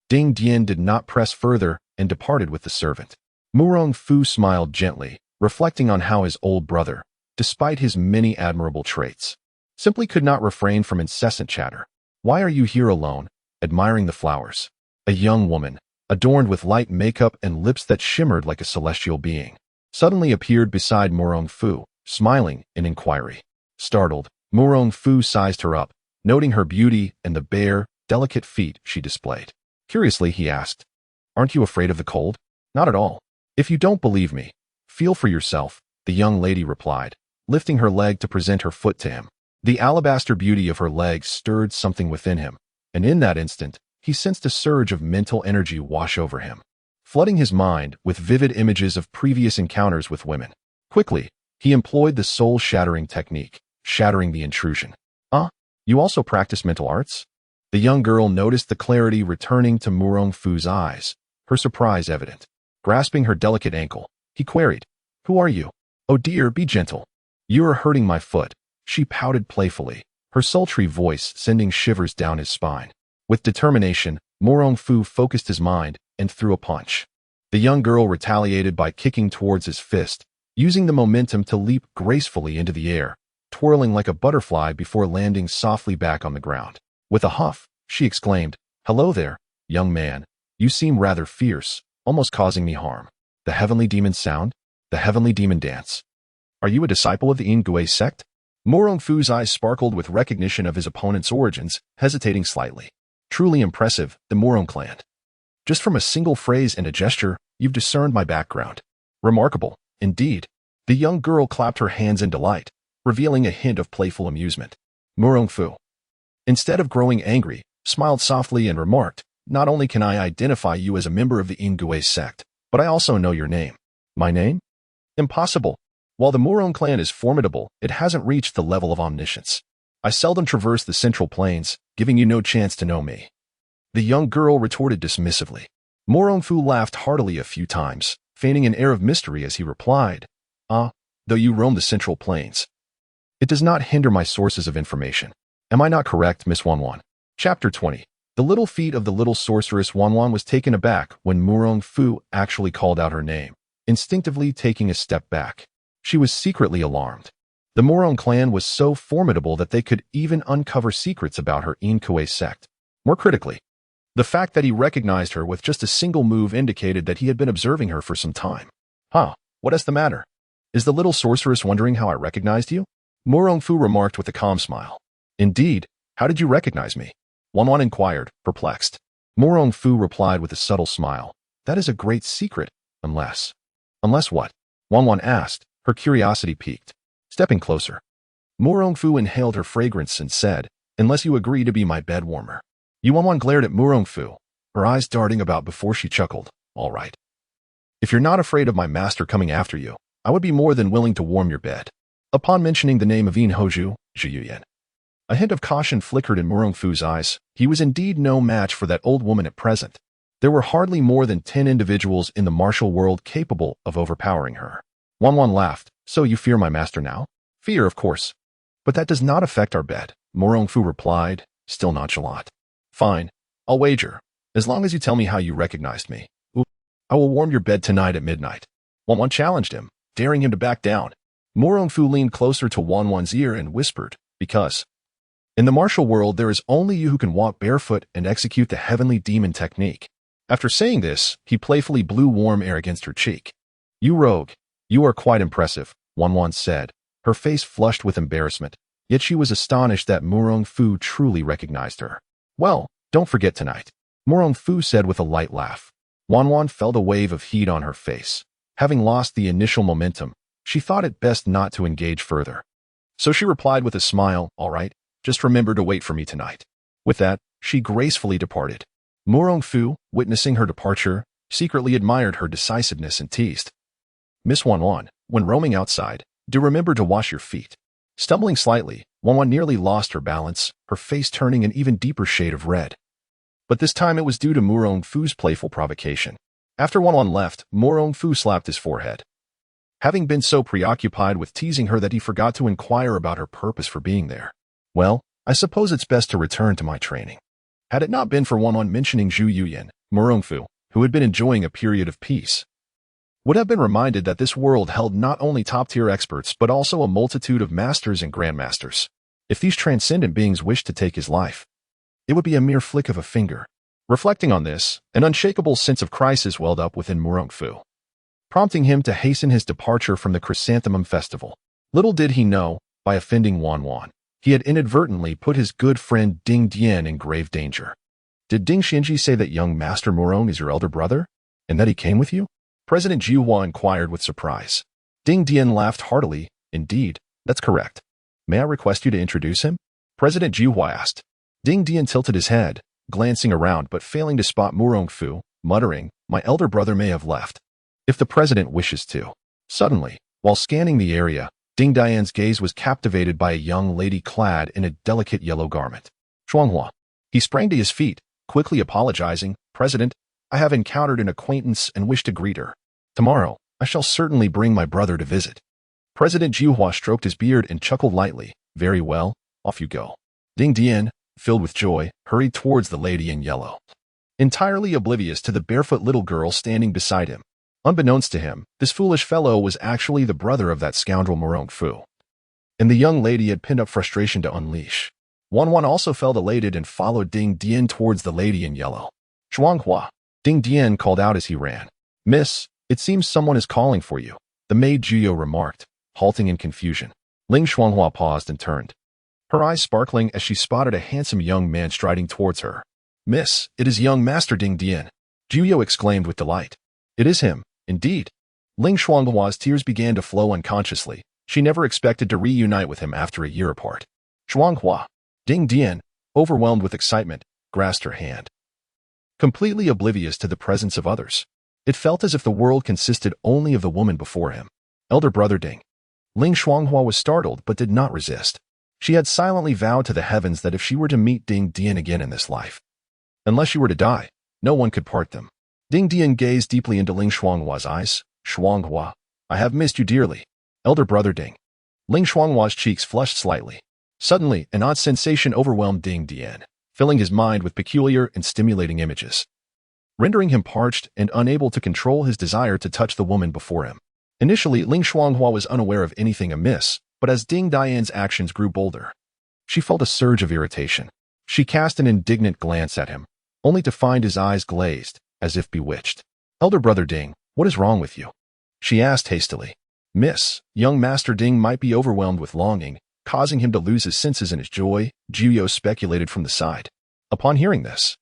Ding Dian did not press further and departed with the servant. Murong Fu smiled gently, reflecting on how his old brother, despite his many admirable traits, simply could not refrain from incessant chatter. Why are you here alone, admiring the flowers? A young woman, adorned with light makeup and lips that shimmered like a celestial being, suddenly appeared beside Murong Fu, smiling in inquiry. Startled, Murong Fu sized her up, noting her beauty and the bare, delicate feet she displayed. Curiously, he asked, "Aren't you afraid of the cold?" "Not at all. If you don't believe me, feel for yourself," the young lady replied, lifting her leg to present her foot to him. The alabaster beauty of her legs stirred something within him, and in that instant, he sensed a surge of mental energy wash over him, flooding his mind with vivid images of previous encounters with women. Quickly, he employed the soul-shattering technique, shattering the intrusion. You also practice mental arts?" The young girl noticed the clarity returning to Murong Fu's eyes, her surprise evident. Grasping her delicate ankle, he queried, "Who are you?" "Oh dear, be gentle. You are hurting my foot," she pouted playfully, her sultry voice sending shivers down his spine. With determination, Murong Fu focused his mind and threw a punch. The young girl retaliated by kicking towards his fist, using the momentum to leap gracefully into the air, twirling like a butterfly before landing softly back on the ground. With a huff, she exclaimed, "Hello there, young man. You seem rather fierce, almost causing me harm." The heavenly demon sound? The heavenly demon dance? Are you a disciple of the Ingui sect? Murong Fu's eyes sparkled with recognition of his opponent's origins, hesitating slightly. Truly impressive, the Murong clan. Just from a single phrase and a gesture, you've discerned my background. Remarkable, indeed. The young girl clapped her hands in delight, revealing a hint of playful amusement. Murong Fu, instead of growing angry, smiled softly and remarked, "Not only can I identify you as a member of the Ingui sect, but I also know your name." "My name?" "Impossible. While the Murong clan is formidable, it hasn't reached the level of omniscience. I seldom traverse the central plains, giving you no chance to know me." The young girl retorted dismissively. Murong Fu laughed heartily a few times, feigning an air of mystery as he replied, Though you roam the central plains, it does not hinder my sources of information. Am I not correct, Miss Wanwan?" Chapter 20. The little feet of the little sorceress Wanwan was taken aback when Murong Fu actually called out her name, instinctively taking a step back. She was secretly alarmed. The Murong clan was so formidable that they could even uncover secrets about her Ingui sect. More critically, the fact that he recognized her with just a single move indicated that he had been observing her for some time. What is the matter? Is the little sorceress wondering how I recognized you?" Murong Fu remarked with a calm smile. "Indeed, how did you recognize me?" Wanwan inquired, perplexed. Murong Fu replied with a subtle smile, "That is a great secret, unless..." "Unless what?" Wanwan asked, her curiosity piqued. Stepping closer, Murong Fu inhaled her fragrance and said, "Unless you agree to be my bed warmer." Wanwan glared at Murong Fu, her eyes darting about before she chuckled. "All right. If you're not afraid of my master coming after you, I would be more than willing to warm your bed." Upon mentioning the name of Yuyan, a hint of caution flickered in Murong Fu's eyes. He was indeed no match for that old woman at present. There were hardly more than 10 individuals in the martial world capable of overpowering her. Wanwan laughed. "So you fear my master now?" "Fear, of course. But that does not affect our bed," Murong Fu replied, still nonchalant. "Fine. I'll wager. As long as you tell me how you recognized me, I will warm your bed tonight at midnight." Wanwan challenged him, daring him to back down. Murong Fu leaned closer to Wanwan's ear and whispered, "Because in the martial world there is only you who can walk barefoot and execute the heavenly demon technique." After saying this, he playfully blew warm air against her cheek. "You rogue, you are quite impressive," Wanwan said, her face flushed with embarrassment, yet she was astonished that Murong Fu truly recognized her. "Well, don't forget tonight," Murong Fu said with a light laugh. Wanwan felt a wave of heat on her face. Having lost the initial momentum, she thought it best not to engage further. So she replied with a smile, "All right, just remember to wait for me tonight." With that, she gracefully departed. Murong Fu, witnessing her departure, secretly admired her decisiveness and teased, "Miss Wanwan, when roaming outside, do remember to wash your feet." Stumbling slightly, Wanwan nearly lost her balance, her face turning an even deeper shade of red. But this time it was due to Murong Fu's playful provocation. After Wan left, Murong Fu slapped his forehead. Having been so preoccupied with teasing her that he forgot to inquire about her purpose for being there. Well, I suppose it's best to return to my training. Had it not been for Wan mentioning Zhu Yuyan, Murong Fu, who had been enjoying a period of peace, would have been reminded that this world held not only top-tier experts but also a multitude of masters and grandmasters. If these transcendent beings wished to take his life, it would be a mere flick of a finger. Reflecting on this, an unshakable sense of crisis welled up within Murong Fu, prompting him to hasten his departure from the Chrysanthemum Festival. Little did he know, by offending Wan, he had inadvertently put his good friend Ding Dian in grave danger. Did Ding Xinji say that young Master Murong is your elder brother, and that he came with you? President Jiuhua inquired with surprise. Ding Dian laughed heartily. Indeed, that's correct. May I request you to introduce him? President Jiuhua asked. Ding Dian tilted his head, glancing around but failing to spot Murong Fu, muttering, my elder brother may have left. If the president wishes to. Suddenly, while scanning the area, Ding Dian's gaze was captivated by a young lady clad in a delicate yellow garment. Shuanghua. He sprang to his feet, quickly apologizing, President, I have encountered an acquaintance and wish to greet her. Tomorrow, I shall certainly bring my brother to visit. President Jiuhua stroked his beard and chuckled lightly. Very well, off you go. Ding Dian, filled with joy, hurried towards the lady in yellow, entirely oblivious to the barefoot little girl standing beside him. Unbeknownst to him, this foolish fellow was actually the brother of that scoundrel Murong Fu, and the young lady had pinned up frustration to unleash. Wan also felt elated and followed Ding Dian towards the lady in yellow. Shuanghua. Ding Dian called out as he ran. Miss, it seems someone is calling for you, the maid Jiuyo remarked, halting in confusion. Ling Shuanghua paused and turned, her eyes sparkling as she spotted a handsome young man striding towards her. Miss, it is young Master Ding Dian, Jiuyo exclaimed with delight. It is him, indeed. Ling Shuanghua's tears began to flow unconsciously. She never expected to reunite with him after a year apart. Shuanghua. Ding Dian, overwhelmed with excitement, grasped her hand. Completely oblivious to the presence of others, it felt as if the world consisted only of the woman before him. Elder brother Ding. Ling Shuanghua was startled but did not resist. She had silently vowed to the heavens that if she were to meet Ding Dian again in this life, unless she were to die, no one could part them. Ding Dian gazed deeply into Ling Shuanghua's eyes. Shuanghua, I have missed you dearly. Elder brother Ding. Ling Shuanghua's cheeks flushed slightly. Suddenly, an odd sensation overwhelmed Ding Dian, filling his mind with peculiar and stimulating images, rendering him parched and unable to control his desire to touch the woman before him. Initially, Ling Shuanghua was unaware of anything amiss, but as Ding Dian's actions grew bolder, she felt a surge of irritation. She cast an indignant glance at him, only to find his eyes glazed, as if bewitched. Elder brother Ding, what is wrong with you? She asked hastily. Miss, young Master Ding might be overwhelmed with longing, causing him to lose his senses in his joy, Jiuyo speculated from the side. Upon hearing this,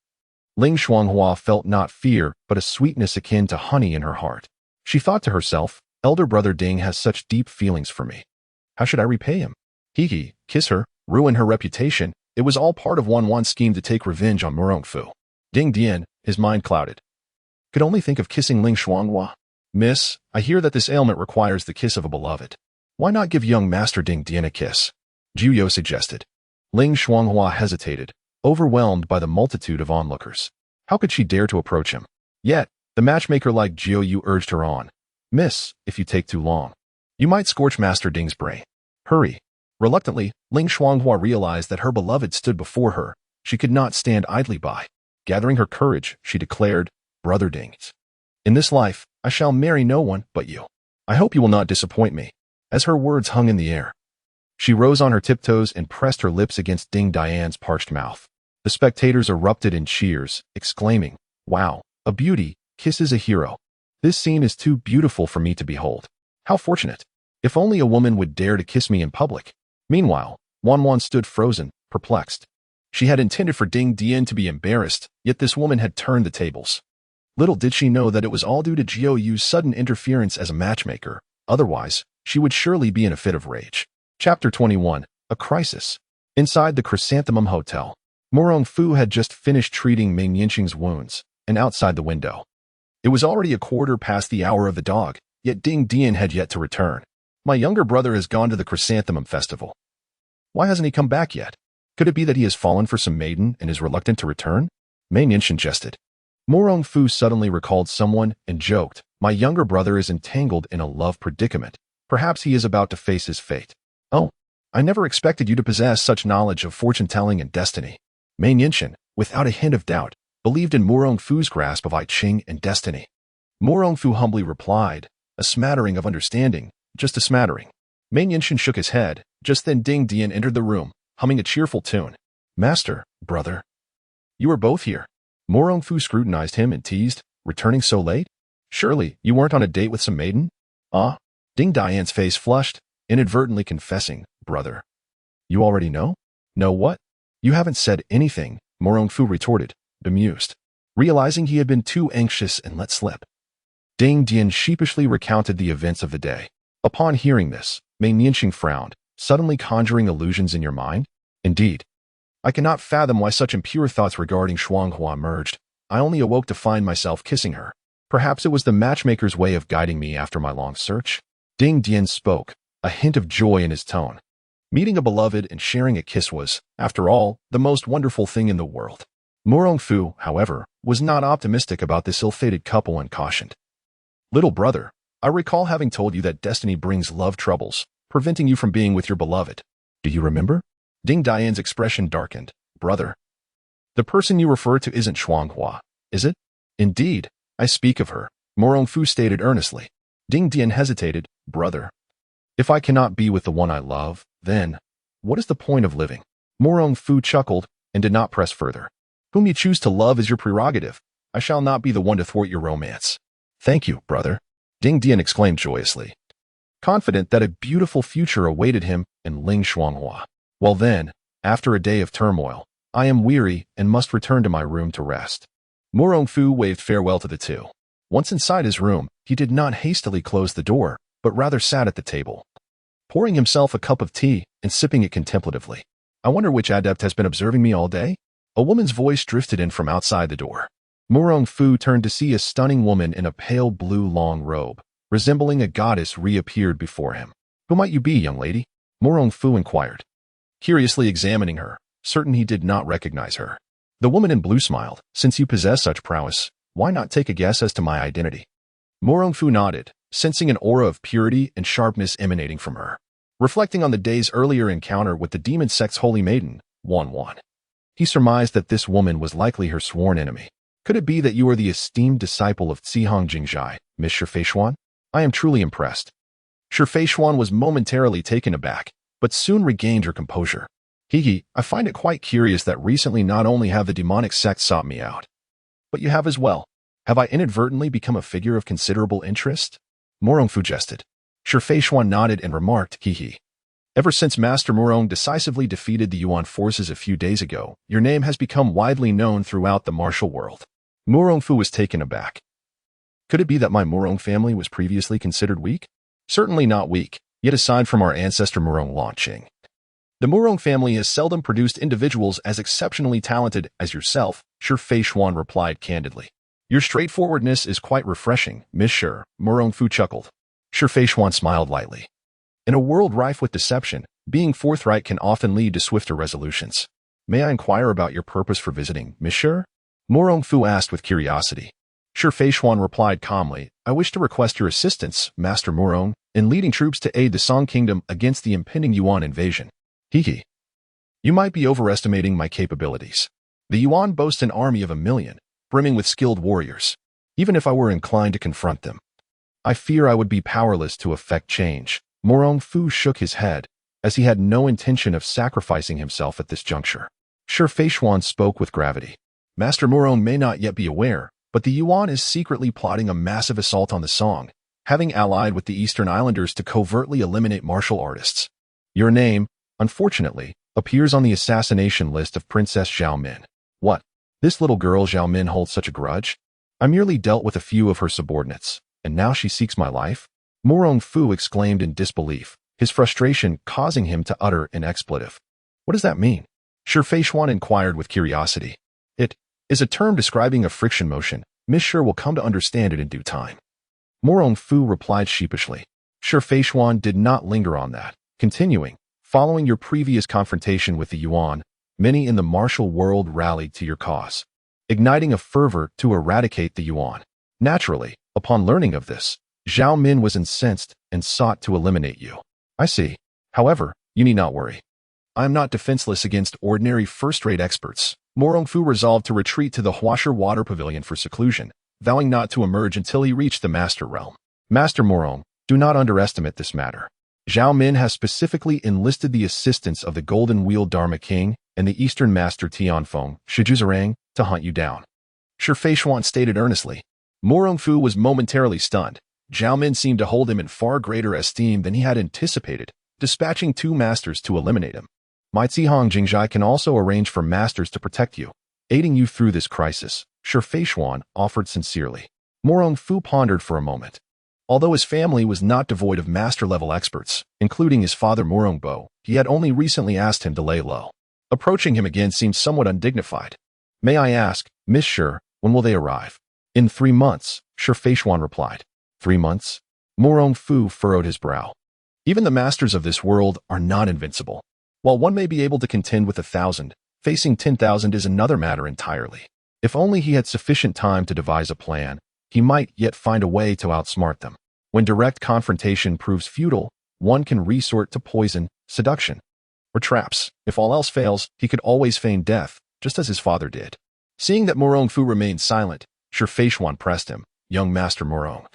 Ling Shuanghua felt not fear, but a sweetness akin to honey in her heart. She thought to herself, elder brother Ding has such deep feelings for me. How should I repay him? Kiss her, ruin her reputation. It was all part of Wan's scheme to take revenge on Murong Fu. Ding Dian, his mind clouded, could only think of kissing Ling Shuanghua. Miss, I hear that this ailment requires the kiss of a beloved. Why not give young Master Ding Dian a kiss? Jiuyo suggested. Ling Shuanghua hesitated, overwhelmed by the multitude of onlookers. How could she dare to approach him? Yet, the matchmaker like Jiuyo urged her on. Miss, if you take too long, you might scorch Master Ding's brain. Hurry. Reluctantly, Ling Shuanghua realized that her beloved stood before her. She could not stand idly by. Gathering her courage, she declared, Brother Ding, in this life, I shall marry no one but you. I hope you will not disappoint me. As her words hung in the air, she rose on her tiptoes and pressed her lips against Ding Dian's parched mouth. The spectators erupted in cheers, exclaiming, Wow, a beauty, kisses a hero. This scene is too beautiful for me to behold. How fortunate. If only a woman would dare to kiss me in public. Meanwhile, Wan stood frozen, perplexed. She had intended for Ding Dian to be embarrassed, yet this woman had turned the tables. Little did she know that it was all due to Jiuyo's sudden interference as a matchmaker. Otherwise, she would surely be in a fit of rage. Chapter 21. A Crisis. Inside the Chrysanthemum Hotel, Murong Fu had just finished treating Ming Yinqing's wounds, and outside the window, it was already a quarter past the hour of the dog, yet Ding Dian had yet to return. My younger brother has gone to the Chrysanthemum Festival. Why hasn't he come back yet? Could it be that he has fallen for some maiden and is reluctant to return? Ming Yinqing jested. Murong Fu suddenly recalled someone and joked, "My younger brother is entangled in a love predicament. Perhaps he is about to face his fate." "Oh, I never expected you to possess such knowledge of fortune-telling and destiny." Mei Nianxian, without a hint of doubt, believed in Murong Fu's grasp of I Ching and destiny. Murong Fu humbly replied, "A smattering of understanding, just a smattering." Mei Nianxian shook his head. Just then Ding Dian entered the room, humming a cheerful tune. "Master, brother, you are both here." Murong Fu scrutinized him and teased, "Returning so late? Surely you weren't on a date with some maiden?" "Ah?" Ding Dian's face flushed, inadvertently confessing, "Brother, you already know?" "Know what?" "You haven't said anything," Murong Fu retorted, bemused, realizing he had been too anxious and let slip. Ding Dian sheepishly recounted the events of the day. Upon hearing this, Mei Nianxing frowned, "Suddenly conjuring illusions in your mind?" "Indeed. I cannot fathom why such impure thoughts regarding Shuanghua emerged. I only awoke to find myself kissing her. Perhaps it was the matchmaker's way of guiding me after my long search." Ding Dian spoke, a hint of joy in his tone. Meeting a beloved and sharing a kiss was, after all, the most wonderful thing in the world. Murong Fu, however, was not optimistic about this ill-fated couple and cautioned, "Little brother, I recall having told you that destiny brings love troubles, preventing you from being with your beloved. Do you remember?" Ding Dian's expression darkened. "Brother, the person you refer to isn't Shuanghua, is it?" "Indeed, I speak of her," Murong Fu stated earnestly. Ding Dian hesitated. "Brother, if I cannot be with the one I love, then what is the point of living?" Murong Fu chuckled and did not press further. "Whom you choose to love is your prerogative. I shall not be the one to thwart your romance." "Thank you, brother," Ding Dian exclaimed joyously, confident that a beautiful future awaited him and Ling Shuanghua. "Well then, after a day of turmoil, I am weary and must return to my room to rest." Murong Fu waved farewell to the two. Once inside his room, he did not hastily close the door, but rather sat at the table, pouring himself a cup of tea and sipping it contemplatively. "I wonder which adept has been observing me all day?" A woman's voice drifted in from outside the door. Murong Fu turned to see a stunning woman in a pale blue long robe, resembling a goddess, reappeared before him. "Who might you be, young lady?" Murong Fu inquired, curiously examining her, certain he did not recognize her. The woman in blue smiled. "Since you possess such prowess, why not take a guess as to my identity?" Murong Fu nodded, sensing an aura of purity and sharpness emanating from her. Reflecting on the day's earlier encounter with the demon sect's holy maiden, Wan, he surmised that this woman was likely her sworn enemy. "Could it be that you are the esteemed disciple of Cihang Jingjai, Miss Shifei? I am truly impressed." Shifei was momentarily taken aback, but soon regained her composure. "Hee, I find it quite curious that recently not only have the demonic sect sought me out, but you have as well. Have I inadvertently become a figure of considerable interest?" Murong Fu jested. Shifei nodded and remarked, "Hee. Ever since Master Murong decisively defeated the Yuan forces a few days ago, your name has become widely known throughout the martial world." Murong Fu was taken aback. Could it be that my Murong family was previously considered weak? Certainly not weak, yet aside from our ancestor Murong Launching, the Murong family has seldom produced individuals as exceptionally talented as yourself, Shifei replied candidly. "Your straightforwardness is quite refreshing, Miss Shi," Murong Fu chuckled. Shifei smiled lightly. "In a world rife with deception, being forthright can often lead to swifter resolutions. May I inquire about your purpose for visiting, Miss Shi?" Murong Fu asked with curiosity. Shifei replied calmly, "I wish to request your assistance, Master Murong, in leading troops to aid the Song Kingdom against the impending Yuan invasion." "Hee. You might be overestimating my capabilities. The Yuan boast an army of 1,000,000, brimming with skilled warriors. Even if I were inclined to confront them, I fear I would be powerless to effect change." Murong Fu shook his head, as he had no intention of sacrificing himself at this juncture. Shifei spoke with gravity. "Master Murong may not yet be aware, but the Yuan is secretly plotting a massive assault on the Song, having allied with the Eastern Islanders to covertly eliminate martial artists. Your name, unfortunately, appears on the assassination list of Princess Zhao Min." "What? This little girl Zhao Min holds such a grudge? I merely dealt with a few of her subordinates, and now she seeks my life?" Murong Fu exclaimed in disbelief, his frustration causing him to utter an expletive. "What does that mean?" Shifei inquired with curiosity. "It is a term describing a friction motion. Miss Shi will come to understand it in due time." Murong Fu replied sheepishly. Shifei did not linger on that, continuing, "Following your previous confrontation with the Yuan, many in the martial world rallied to your cause. igniting a fervor to eradicate the Yuan. Naturally, upon learning of this, Zhao Min was incensed and sought to eliminate you. I see. However, you need not worry. I am not defenseless against ordinary first-rate experts. Murong Fu resolved to retreat to the Huasher Water Pavilion for seclusion, vowing not to emerge until he reached the Master Realm. Master Murong, do not underestimate this matter. Zhao Min has specifically enlisted the assistance of the Golden Wheel Dharma King and the Eastern Master Tianfeng, Shizhuzarang, to hunt you down. Shi Feishuan stated earnestly. Murong Fu was momentarily stunned. Zhao Min seemed to hold him in far greater esteem than he had anticipated, dispatching 2 masters to eliminate him. My Zihong Jingzhai can also arrange for masters to protect you, aiding you through this crisis, Shi Feishuan offered sincerely. Murong Fu pondered for a moment. Although his family was not devoid of master-level experts, including his father Murong Bo, he had only recently asked him to lay low. Approaching him again seemed somewhat undignified. May I ask, Miss Shi, when will they arrive? In 3 months, Shi Feishuan replied. 3 months? Murong Fu furrowed his brow. Even the masters of this world are not invincible. While one may be able to contend with 1,000, facing 10,000 is another matter entirely. If only he had sufficient time to devise a plan, he might yet find a way to outsmart them. When direct confrontation proves futile, one can resort to poison, seduction, or traps. If all else fails, he could always feign death, just as his father did. Seeing that Murong Fu remained silent, Shi Feishuan pressed him. Young Master Murong,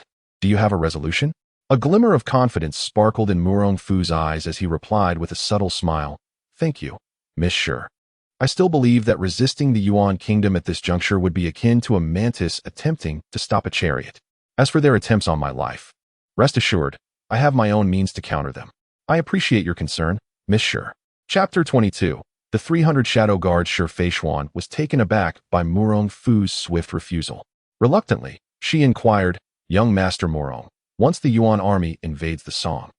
do you have a resolution? A glimmer of confidence sparkled in Murong Fu's eyes as he replied with a subtle smile. Thank you, Miss Shi. I still believe that resisting the Yuan kingdom at this juncture would be akin to a mantis attempting to stop a chariot. As for their attempts on my life, rest assured, I have my own means to counter them. I appreciate your concern, Miss Shi. Chapter 22. The 300 Shadow Guards. Shi Feishuan was taken aback by Murong Fu's swift refusal. Reluctantly, she inquired, Young Master Murong, once the Yuan army invades the Song,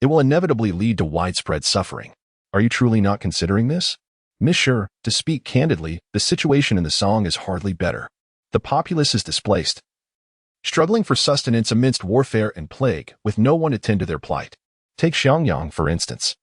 it will inevitably lead to widespread suffering. Are you truly not considering this? Miss Shi, to speak candidly, the situation in the Song is hardly better. The populace is displaced, struggling for sustenance amidst warfare and plague, with no one to tend to their plight. Take Xiangyang, for instance.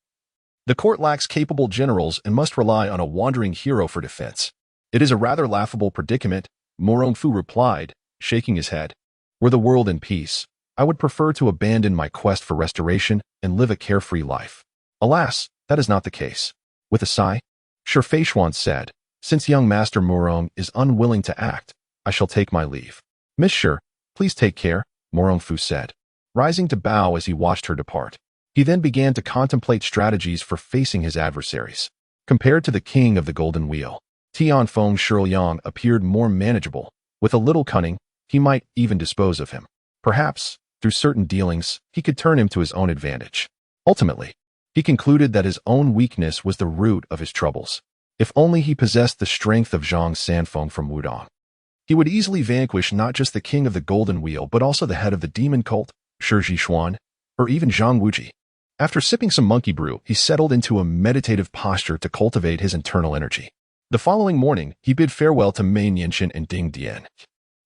The court lacks capable generals and must rely on a wandering hero for defense. It is a rather laughable predicament, Murong Fu replied, shaking his head. Were the world in peace, I would prefer to abandon my quest for restoration and live a carefree life. Alas, that is not the case. With a sigh, Shi Feishuan said, Since young Master Murong is unwilling to act, I shall take my leave. Miss Shi, please take care, Murong Fu said, rising to bow as he watched her depart. He then began to contemplate strategies for facing his adversaries. Compared to the king of the Golden Wheel, Tianfeng Shiyang appeared more manageable. With a little cunning, he might even dispose of him. Perhaps, through certain dealings, he could turn him to his own advantage. Ultimately, he concluded that his own weakness was the root of his troubles. If only he possessed the strength of Zhang Sanfeng from Wudong, he would easily vanquish not just the king of the Golden Wheel but also the head of the demon cult, Shi Zhishuan, or even Zhang Wuji. After sipping some monkey brew, he settled into a meditative posture to cultivate his internal energy. The following morning, he bid farewell to Mei Nianxin and Ding Dian,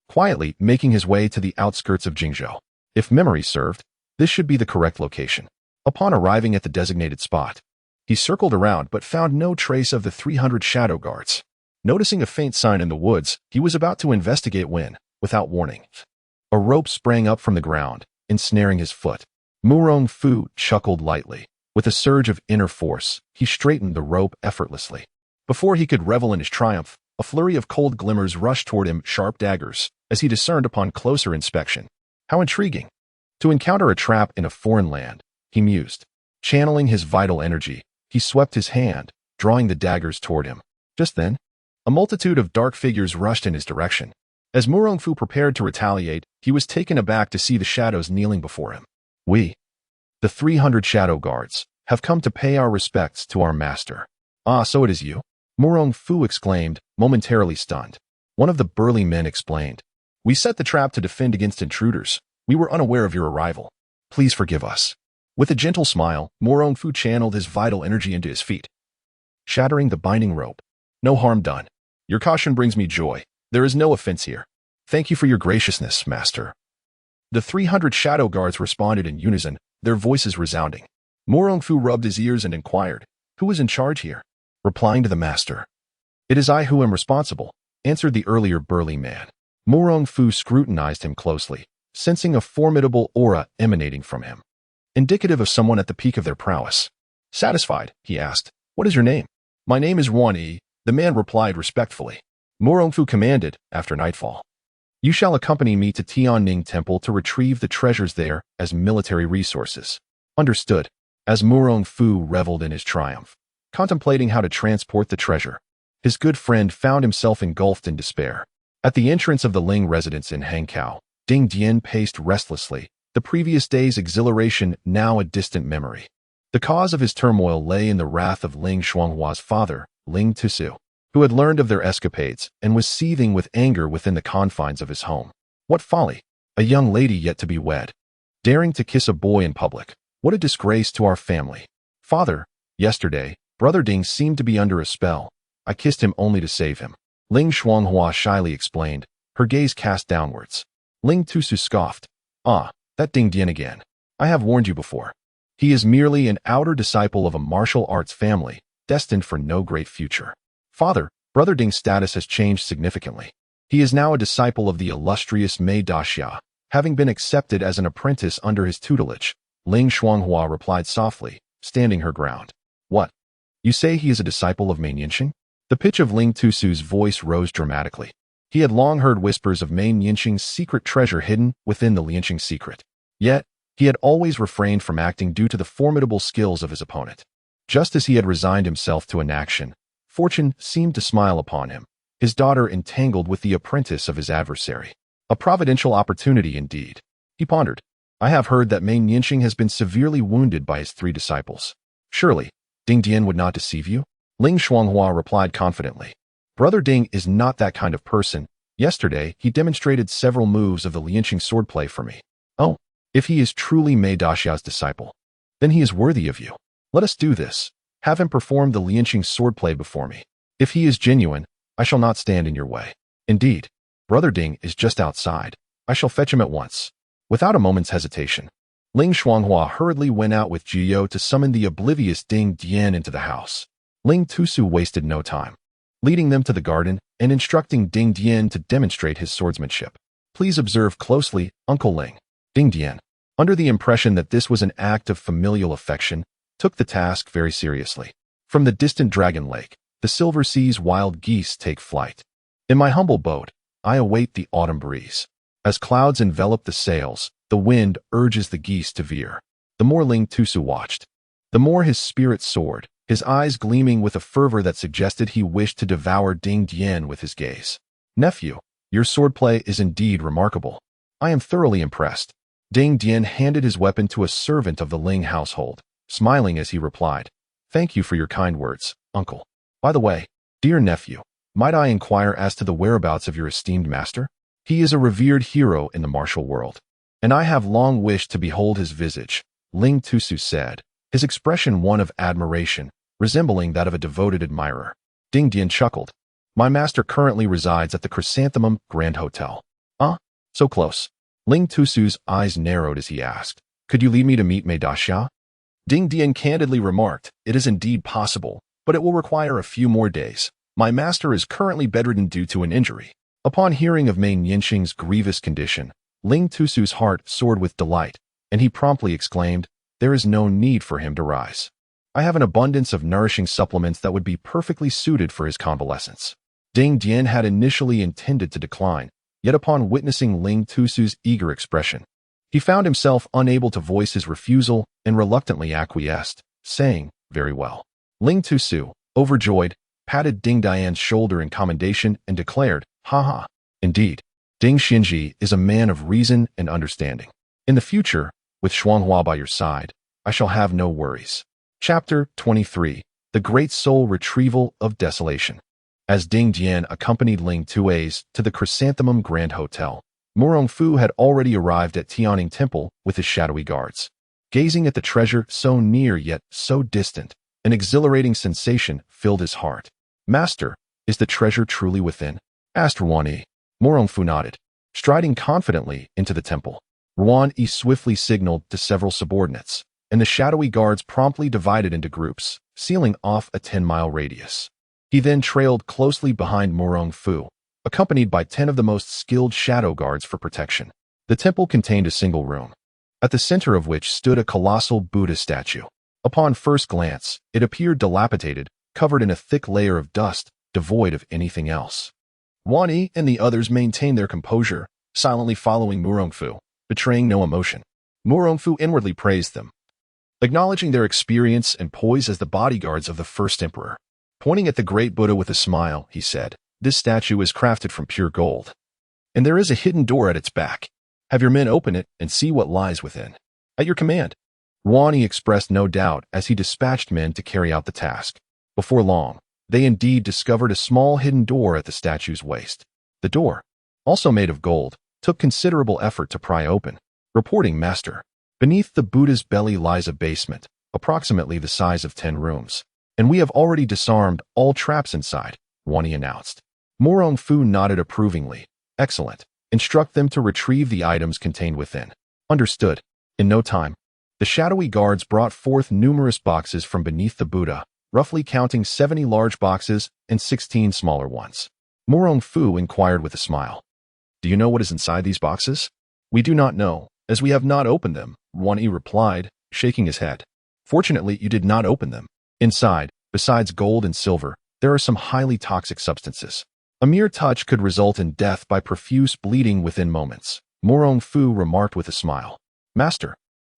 quietly making his way to the outskirts of Jingzhou. If memory served, this should be the correct location. Upon arriving at the designated spot, he circled around but found no trace of the 300 shadow guards. Noticing a faint sign in the woods, he was about to investigate when, without warning, a rope sprang up from the ground, ensnaring his foot. Murong Fu chuckled lightly. With a surge of inner force, he straightened the rope effortlessly. Before he could revel in his triumph, a flurry of cold glimmers rushed toward him, sharp daggers, as he discerned upon closer inspection. How intriguing! To encounter a trap in a foreign land, he mused. Channeling his vital energy, he swept his hand, drawing the daggers toward him. Just then, a multitude of dark figures rushed in his direction. As Murong Fu prepared to retaliate, he was taken aback to see the shadows kneeling before him. We, the 300 shadow guards, have come to pay our respects to our master. Ah, so it is you? Murong Fu exclaimed, momentarily stunned. One of the burly men explained. We set the trap to defend against intruders. We were unaware of your arrival. Please forgive us. With a gentle smile, Murong Fu channeled his vital energy into his feet, shattering the binding rope. No harm done. Your caution brings me joy. There is no offense here. Thank you for your graciousness, master. The 300 shadow guards responded in unison, their voices resounding. Murong Fu rubbed his ears and inquired, who is in charge here? Replying to the master, it is I who am responsible. answered the earlier burly man. Murong Fu scrutinized him closely, sensing a formidable aura emanating from him, indicative of someone at the peak of their prowess. Satisfied, he asked, "What is your name?" "My name is Wang," the man replied respectfully. Murong Fu commanded, after nightfall, "You shall accompany me to Tianning Temple to retrieve the treasures there as military resources." Understood. As Murong Fu reveled in his triumph, contemplating how to transport the treasure, his good friend found himself engulfed in despair. At the entrance of the Ling residence in Hangzhou, Ding Dian paced restlessly, the previous day's exhilaration now a distant memory. The cause of his turmoil lay in the wrath of Ling Shuanghua's father, Ling Tusu, who had learned of their escapades and was seething with anger within the confines of his home. What folly! A young lady yet to be wed, daring to kiss a boy in public. What a disgrace to our family. Father, yesterday, Brother Ding seemed to be under a spell. I kissed him only to save him. Ling Shuanghua shyly explained, her gaze cast downwards. Ling Tusu scoffed. "Ah, that Ding Dian again. I have warned you before. He is merely an outer disciple of a martial arts family, destined for no great future. Father, Brother Ding's status has changed significantly. He is now a disciple of the illustrious Mei Daxia, having been accepted as an apprentice under his tutelage." Ling Shuanghua replied softly, standing her ground. "What? You say he is a disciple of Mei Nianxing?" The pitch of Ling Tusu's voice rose dramatically. He had long heard whispers of Mei Nianxing's secret treasure hidden within the Lianxing secret. Yet, he had always refrained from acting due to the formidable skills of his opponent. Just as he had resigned himself to inaction, fortune seemed to smile upon him, his daughter entangled with the apprentice of his adversary. A providential opportunity indeed. He pondered. I have heard that Mei Nianxing has been severely wounded by his 3 disciples. Surely, Ding Dian would not deceive you? Ling Shuanghua replied confidently. Brother Ding is not that kind of person. Yesterday, he demonstrated several moves of the Lianxing swordplay for me. Oh, if he is truly Mei Daxia's disciple, then he is worthy of you. Let us do this. Have him perform the Lianxing swordplay before me. If he is genuine, I shall not stand in your way. Indeed, Brother Ding is just outside. I shall fetch him at once. Without a moment's hesitation, Ling Shuanghua hurriedly went out with Jiyo to summon the oblivious Ding Dian into the house. Ling Tusu wasted no time, leading them to the garden and instructing Ding Dian to demonstrate his swordsmanship. Please observe closely, Uncle Ling. Ding Dian, under the impression that this was an act of familial affection, took the task very seriously. From the distant Dragon Lake, the Silver Sea's wild geese take flight. In my humble boat, I await the autumn breeze. As clouds envelop the sails, the wind urges the geese to veer. The more Ling Tusu watched, the more his spirit soared, his eyes gleaming with a fervor that suggested he wished to devour Ding Dian with his gaze. Nephew, your swordplay is indeed remarkable. I am thoroughly impressed. Ding Dian handed his weapon to a servant of the Ling household, smiling as he replied, Thank you for your kind words, uncle. By the way, dear nephew, might I inquire as to the whereabouts of your esteemed master? He is a revered hero in the martial world, and I have long wished to behold his visage, Ling Tusu said, his expression one of admiration, resembling that of a devoted admirer. Ding Dian chuckled. My master currently resides at the Chrysanthemum Grand Hotel. Ah, so close. Ling Tusu's eyes narrowed as he asked, Could you lead me to meet Mei Daxia? Ding Dian candidly remarked, It is indeed possible, but it will require a few more days. My master is currently bedridden due to an injury. Upon hearing of Mei Nianxing's grievous condition, Ling Tusu's heart soared with delight, and he promptly exclaimed, There is no need for him to rise. I have an abundance of nourishing supplements that would be perfectly suited for his convalescence. Ding Dian had initially intended to decline, yet upon witnessing Ling Tusu's eager expression, he found himself unable to voice his refusal and reluctantly acquiesced, saying, Very well. Ling Tusu, overjoyed, patted Ding Dian's shoulder in commendation and declared, Haha. Indeed, Ding Xinji is a man of reason and understanding. In the future, with Shuanghua by your side, I shall have no worries. Chapter 23. The Great Soul Retrieval of Desolation. As Ding Dian accompanied Ling Tui's to the Chrysanthemum Grand Hotel, Murong Fu had already arrived at Tianning Temple with his shadowy guards. Gazing at the treasure so near yet so distant, an exhilarating sensation filled his heart. Master, is the treasure truly within? Asked Ruan-Yi. Murong Fu nodded. Striding confidently into the temple, Ruan-Yi swiftly signaled to several subordinates, and the shadowy guards promptly divided into groups, sealing off a 10-mile radius. He then trailed closely behind Murong Fu, accompanied by 10 of the most skilled shadow guards for protection. The temple contained a single room, at the center of which stood a colossal Buddha statue. Upon first glance, it appeared dilapidated, covered in a thick layer of dust, devoid of anything else. Wang and the others maintained their composure, silently following Murong Fu, betraying no emotion. Murong Fu inwardly praised them, acknowledging their experience and poise as the bodyguards of the first emperor. Pointing at the great Buddha with a smile, he said, "This statue is crafted from pure gold, and there is a hidden door at its back. Have your men open it and see what lies within." "At your command." Wang expressed no doubt as he dispatched men to carry out the task. Before long, they indeed discovered a small hidden door at the statue's waist. The door, also made of gold, took considerable effort to pry open. Reporting, "Master, beneath the Buddha's belly lies a basement, approximately the size of 10 rooms, and we have already disarmed all traps inside," Wang announced. Murong Fu nodded approvingly. "Excellent. Instruct them to retrieve the items contained within." "Understood." In no time, the shadowy guards brought forth numerous boxes from beneath the Buddha, roughly counting 70 large boxes and 16 smaller ones. Murong Fu inquired with a smile, "Do you know what is inside these boxes?" "We do not know, as we have not opened them," Wang replied, shaking his head. "Fortunately, you did not open them. Inside, besides gold and silver, there are some highly toxic substances. A mere touch could result in death by profuse bleeding within moments," Murong Fu remarked with a smile. "Master,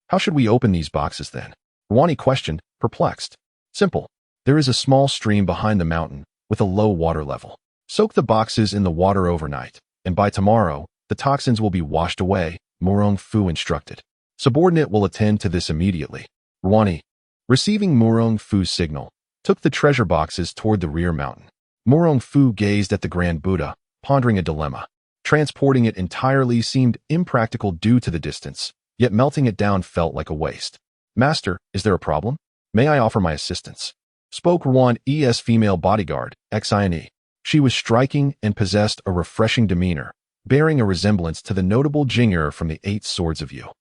how should we open these boxes then?" Wang questioned, perplexed. "Simple. There is a small stream behind the mountain with a low water level. Soak the boxes in the water overnight, and by tomorrow, the toxins will be washed away," Murong Fu instructed. "Subordinate will attend to this immediately." Wang, receiving Murong Fu's signal, took the treasure boxes toward the rear mountain. Murong Fu gazed at the Grand Buddha, pondering a dilemma. Transporting it entirely seemed impractical due to the distance, yet melting it down felt like a waste. "Master, is there a problem? May I offer my assistance?" Spoke Wan's female bodyguard, Xian. She was striking and possessed a refreshing demeanor, bearing a resemblance to the notable Jing'er from the 8 Swords of Yu.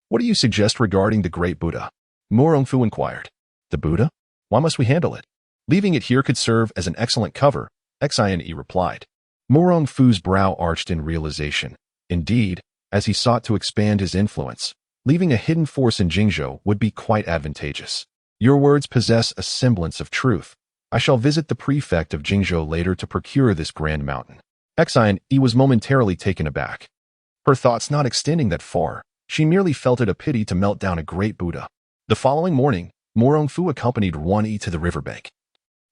"What do you suggest regarding the great Buddha?" Murong Fu inquired. "The Buddha? Why must we handle it? Leaving it here could serve as an excellent cover," Xian replied. Murong Fu's brow arched in realization. Indeed, as he sought to expand his influence, leaving a hidden force in Jingzhou would be quite advantageous. "Your words possess a semblance of truth. I shall visit the prefect of Jingzhou later to procure this grand mountain." Xian was momentarily taken aback. Her thoughts not extending that far, she merely felt it a pity to melt down a great Buddha. The following morning, Murong Fu accompanied Wang to the riverbank,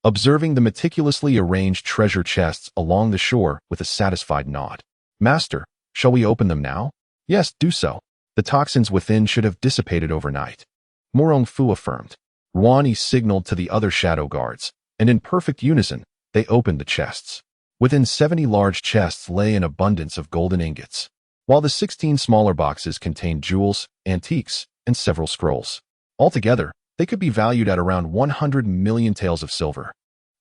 observing the meticulously arranged treasure chests along the shore with a satisfied nod. "Master, shall we open them now?" "Yes, do so. The toxins within should have dissipated overnight," Murong Fu affirmed. Wang signaled to the other shadow guards, and in perfect unison, they opened the chests. Within 70 large chests lay an abundance of golden ingots, while the 16 smaller boxes contained jewels, antiques, and several scrolls. Altogether, they could be valued at around 100 million taels of silver,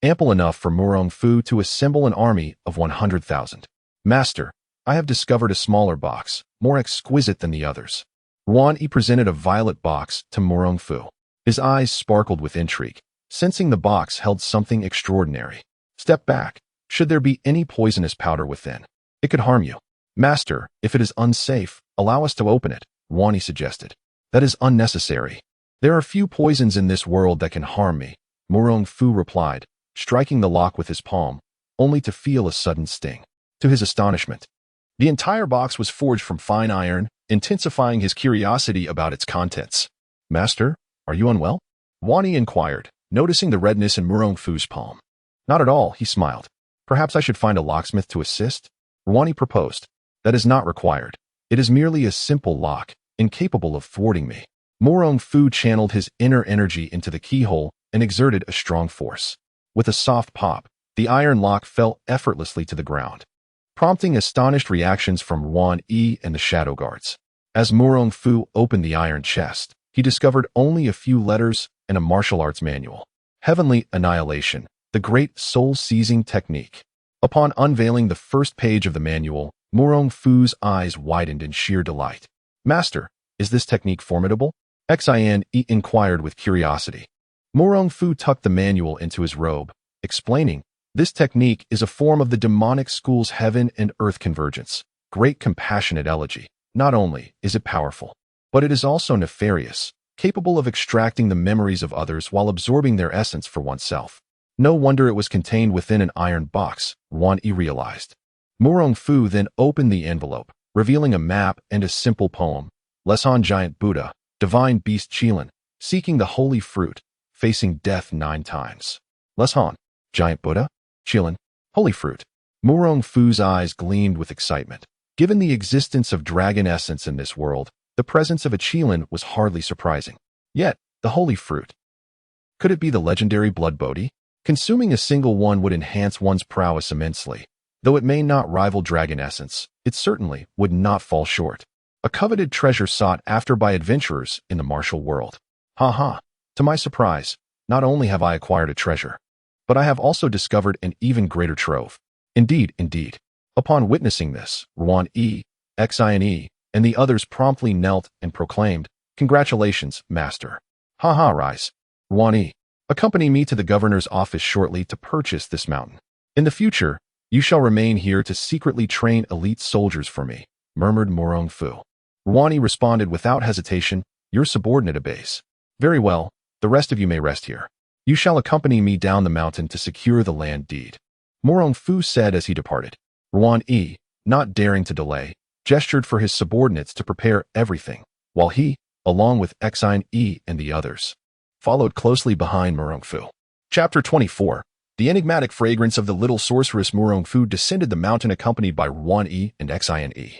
ample enough for Murong Fu to assemble an army of 100,000. "Master, I have discovered a smaller box, more exquisite than the others." Wang presented a violet box to Murong Fu. His eyes sparkled with intrigue, sensing the box held something extraordinary. "Step back. Should there be any poisonous powder within, it could harm you." "Master, if it is unsafe, allow us to open it," Wang suggested. "That is unnecessary. There are few poisons in this world that can harm me," Murong Fu replied, striking the lock with his palm, only to feel a sudden sting. To his astonishment, the entire box was forged from fine iron, intensifying his curiosity about its contents. "Master, are you unwell?" Wang inquired, noticing the redness in Murong Fu's palm. "Not at all," he smiled. "Perhaps I should find a locksmith to assist?" Wang proposed. "That is not required. It is merely a simple lock, incapable of thwarting me." Murong Fu channeled his inner energy into the keyhole and exerted a strong force. With a soft pop, the iron lock fell effortlessly to the ground, prompting astonished reactions from Wang and the shadow guards. As Murong Fu opened the iron chest, he discovered only a few letters and a martial arts manual. "Heavenly Annihilation, the Great Soul-Seizing Technique." Upon unveiling the first page of the manual, Murong Fu's eyes widened in sheer delight. "Master, is this technique formidable?" Xian inquired with curiosity. Murong Fu tucked the manual into his robe, explaining, This technique is a form of the demonic school's heaven and earth convergence. Great compassionate elegy. Not only is it powerful, but it is also nefarious, capable of extracting the memories of others while absorbing their essence for oneself. No wonder it was contained within an iron box, Wang realized. Murong Fu then opened the envelope, revealing a map and a simple poem. Lesson Giant Buddha, Divine Beast Qilin, seeking the holy fruit, facing death 9 times. Lesson, Giant Buddha, Qilin, holy fruit. Murong Fu's eyes gleamed with excitement. Given the existence of dragon essence in this world, the presence of a Qilin was hardly surprising. Yet, the holy fruit. Could it be the legendary blood Bodhi? Consuming a single one would enhance one's prowess immensely. Though it may not rival dragon essence, it certainly would not fall short. A coveted treasure sought after by adventurers in the martial world. Ha. To my surprise, not only have I acquired a treasure, but I have also discovered an even greater trove. Indeed. Upon witnessing this, Wang, Xin, and the others promptly knelt and proclaimed, "Congratulations, master." Ha, rise. Wang, accompany me to the governor's office shortly to purchase this mountain. In the future, you shall remain here to secretly train elite soldiers for me, murmured Murong Fu. Wang responded without hesitation, "Your subordinate obeys. Very well, the rest of you may rest here. You shall accompany me down the mountain to secure the land deed," Murong Fu said as he departed. Wang, not daring to delay, gestured for his subordinates to prepare everything, while he, along with Xin and the others, followed closely behind Murong Fu. Chapter 24. The enigmatic fragrance of the little sorceress Murong Fu descended the mountain accompanied by Wang and Xin.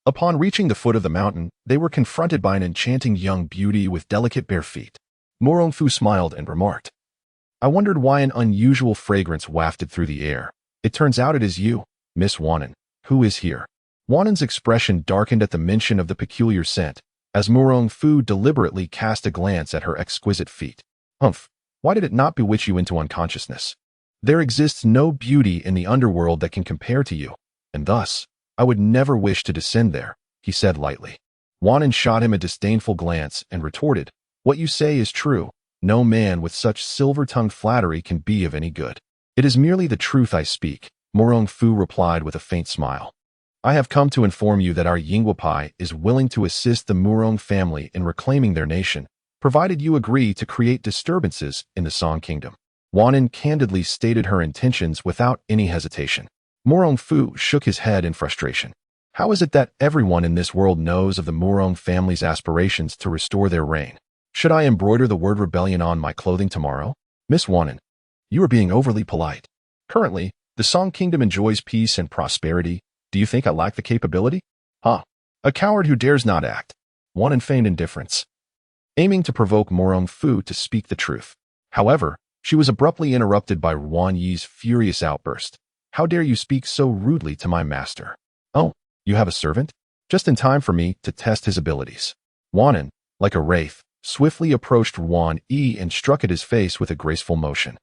Upon reaching the foot of the mountain, they were confronted by an enchanting young beauty with delicate bare feet. Murong Fu smiled and remarked, "I wondered why an unusual fragrance wafted through the air. It turns out it is you, Miss Wang. Who is here?" Wanan's expression darkened at the mention of the peculiar scent, as Murong Fu deliberately cast a glance at her exquisite feet. "Humph, why did it not bewitch you into unconsciousness? There exists no beauty in the underworld that can compare to you, and thus, I would never wish to descend there," he said lightly. Wanan shot him a disdainful glance and retorted, "What you say is true. No man with such silver-tongued flattery can be of any good." "It is merely the truth I speak," Murong Fu replied with a faint smile. "I have come to inform you that our Yingwapai is willing to assist the Murong family in reclaiming their nation, provided you agree to create disturbances in the Song Kingdom." Wanan candidly stated her intentions without any hesitation. Murong Fu shook his head in frustration. How is it that everyone in this world knows of the Murong family's aspirations to restore their reign? Should I embroider the word rebellion on my clothing tomorrow? Miss Wanan, you are being overly polite. Currently, the Song Kingdom enjoys peace and prosperity. Do you think I lack the capability? A coward who dares not act. Wanan feigned indifference, aiming to provoke Murong Fu to speak the truth. However, she was abruptly interrupted by Wang Yi's furious outburst. "How dare you speak so rudely to my master? Oh, you have a servant? Just in time for me to test his abilities." Wanan, like a wraith, swiftly approached Wang Yi and struck at his face with a graceful motion.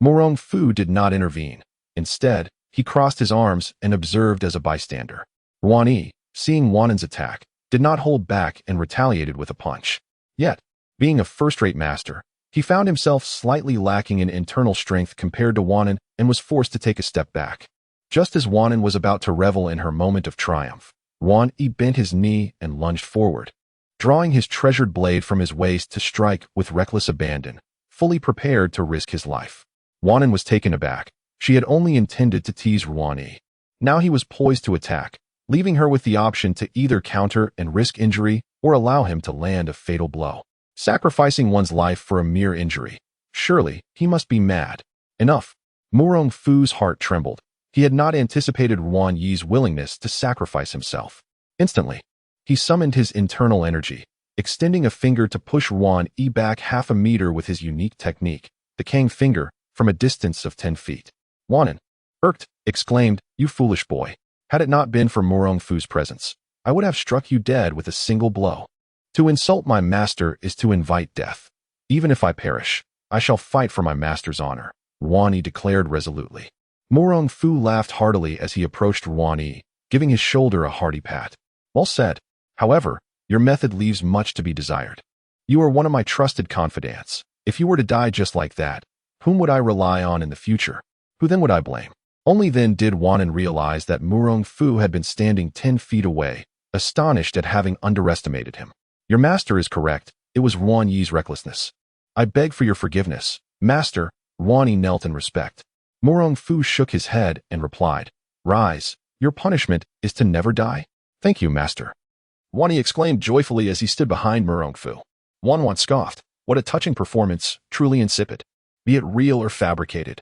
Murong Fu did not intervene. Instead, he crossed his arms and observed as a bystander. Wang Yi, seeing Wanan's attack, did not hold back and retaliated with a punch. Yet, being a first-rate master, he found himself slightly lacking in internal strength compared to Wanan and was forced to take a step back. Just as Wanan was about to revel in her moment of triumph, Wang Yi bent his knee and lunged forward, drawing his treasured blade from his waist to strike with reckless abandon, fully prepared to risk his life. Wanan was taken aback. She had only intended to tease Wang Yi. Now he was poised to attack, leaving her with the option to either counter and risk injury or allow him to land a fatal blow. Sacrificing one's life for a mere injury. Surely, he must be mad. Enough. Murong Fu's heart trembled. He had not anticipated Wang Yi's willingness to sacrifice himself. Instantly, he summoned his internal energy, extending a finger to push Wang Yi back 1/2 meter with his unique technique, the Kang finger, from a distance of 10 feet. Wanan, irked, exclaimed, "You foolish boy. Had it not been for Murong Fu's presence, I would have struck you dead with a single blow. To insult my master is to invite death. Even if I perish, I shall fight for my master's honor," Wang Yi declared resolutely. Murong Fu laughed heartily as he approached Wang Yi, giving his shoulder a hearty pat. "Well said. However, your method leaves much to be desired. You are one of my trusted confidants. If you were to die just like that, whom would I rely on in the future? Who then would I blame? Only then did Wan'an realize that Murong Fu had been standing 10 feet away, astonished at having underestimated him. Your master is correct. It was Wan Yi's recklessness. I beg for your forgiveness, master. Wan Yi knelt in respect. Murong Fu shook his head and replied, Rise. Your punishment is to never die. Thank you, master. Wan Yi exclaimed joyfully as he stood behind Murong Fu. Wan scoffed. What a touching performance, truly insipid. Be it real or fabricated.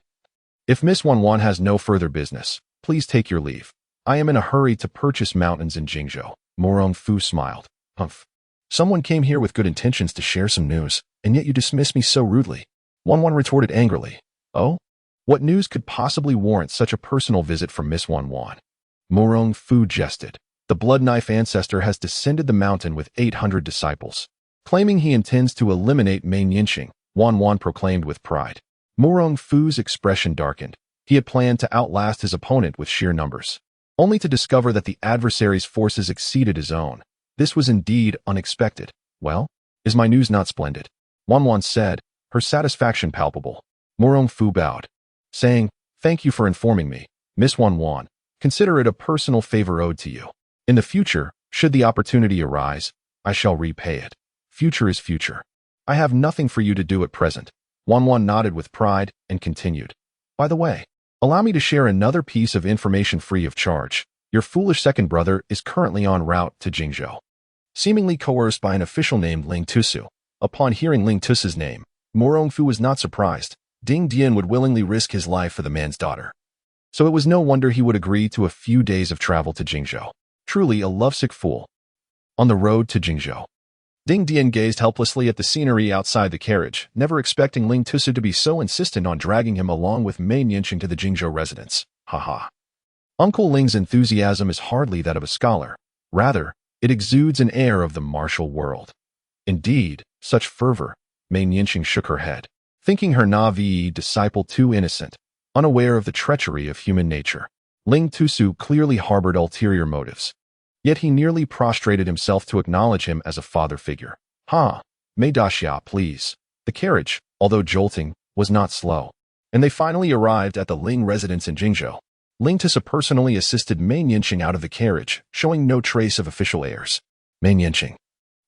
If Miss Wan has no further business, please take your leave. I am in a hurry to purchase mountains in Jingzhou. Murong Fu smiled. Humph. Someone came here with good intentions to share some news, and yet you dismiss me so rudely. Wan retorted angrily. Oh? What news could possibly warrant such a personal visit from Miss Wan? Murong Fu jested. The blood knife ancestor has descended the mountain with 800 disciples. Claiming he intends to eliminate Mei Nianqing, Wan proclaimed with pride. Murong Fu's expression darkened. He had planned to outlast his opponent with sheer numbers, only to discover that the adversary's forces exceeded his own. This was indeed unexpected. Well, is my news not splendid? Wan said, her satisfaction palpable. Murong Fu bowed, saying, Thank you for informing me, Miss Wan. Consider it a personal favor owed to you. In the future, should the opportunity arise, I shall repay it. Future is future. I have nothing for you to do at present. Wan nodded with pride and continued. By the way, allow me to share another piece of information free of charge. Your foolish second brother is currently en route to Jingzhou. Seemingly coerced by an official named Ling Tusu. Upon hearing Ling Tusu's name, Murong Fu was not surprised. Ding Dian would willingly risk his life for the man's daughter. So it was no wonder he would agree to a few days of travel to Jingzhou. Truly a lovesick fool. On the road to Jingzhou, Ding Dian gazed helplessly at the scenery outside the carriage, never expecting Ling Tusu to be so insistent on dragging him along with Mei Nianqing to the Jingzhou residence. Haha. Uncle Ling's enthusiasm is hardly that of a scholar. Rather, it exudes an air of the martial world. Indeed, such fervor. Mei Nianqing shook her head, thinking her naive disciple too innocent, unaware of the treachery of human nature. Ling Tusu clearly harbored ulterior motives. Yet he nearly prostrated himself to acknowledge him as a father figure. Mei Daxia, please. The carriage, although jolting, was not slow, and they finally arrived at the Ling residence in Jingzhou. Ling Tusu personally assisted Mei Nianqing out of the carriage, showing no trace of official airs. Mei Nianqing,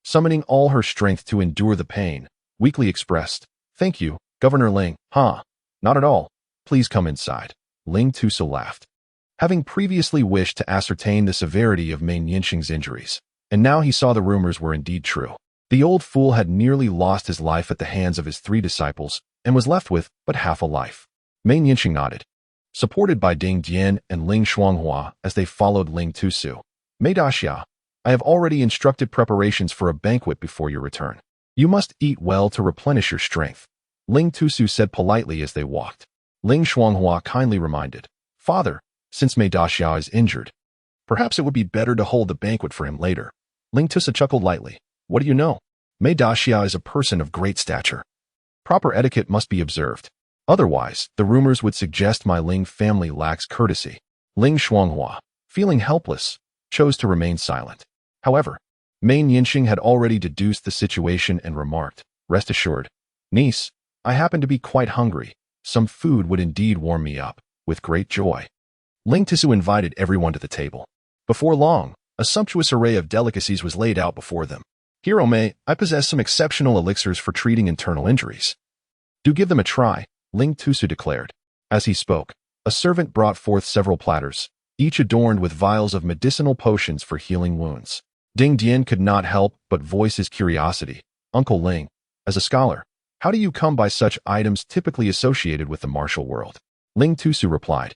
summoning all her strength to endure the pain, weakly expressed, Thank you, Governor Ling. Not at all. Please come inside. Ling Tusu laughed. Having previously wished to ascertain the severity of Mei Nianqing's injuries, and now he saw the rumors were indeed true. The old fool had nearly lost his life at the hands of his 3 disciples, and was left with but half a life. Mei Nianqing nodded. Supported by Ding Dian and Ling Shuanghua as they followed Ling Tusu. Mei Daxia, I have already instructed preparations for a banquet before your return. You must eat well to replenish your strength. Ling Tusu said politely as they walked. Ling Shuanghua kindly reminded, Father, since Mei Daxia is injured, perhaps it would be better to hold the banquet for him later. Ling Tusu chuckled lightly. What do you know? Mei Daxia is a person of great stature. Proper etiquette must be observed. Otherwise, the rumors would suggest my Ling family lacks courtesy. Ling Shuanghua, feeling helpless, chose to remain silent. However, Mei Nianqing had already deduced the situation and remarked, Rest assured, niece, I happen to be quite hungry. Some food would indeed warm me up. With great joy. Ling Tusu invited everyone to the table. Before long, a sumptuous array of delicacies was laid out before them. Here, O Mei, I possess some exceptional elixirs for treating internal injuries. Do give them a try, Ling Tusu declared. As he spoke, a servant brought forth several platters, each adorned with vials of medicinal potions for healing wounds. Ding Dian could not help but voice his curiosity. Uncle Ling, as a scholar, how do you come by such items typically associated with the martial world? Ling Tusu replied,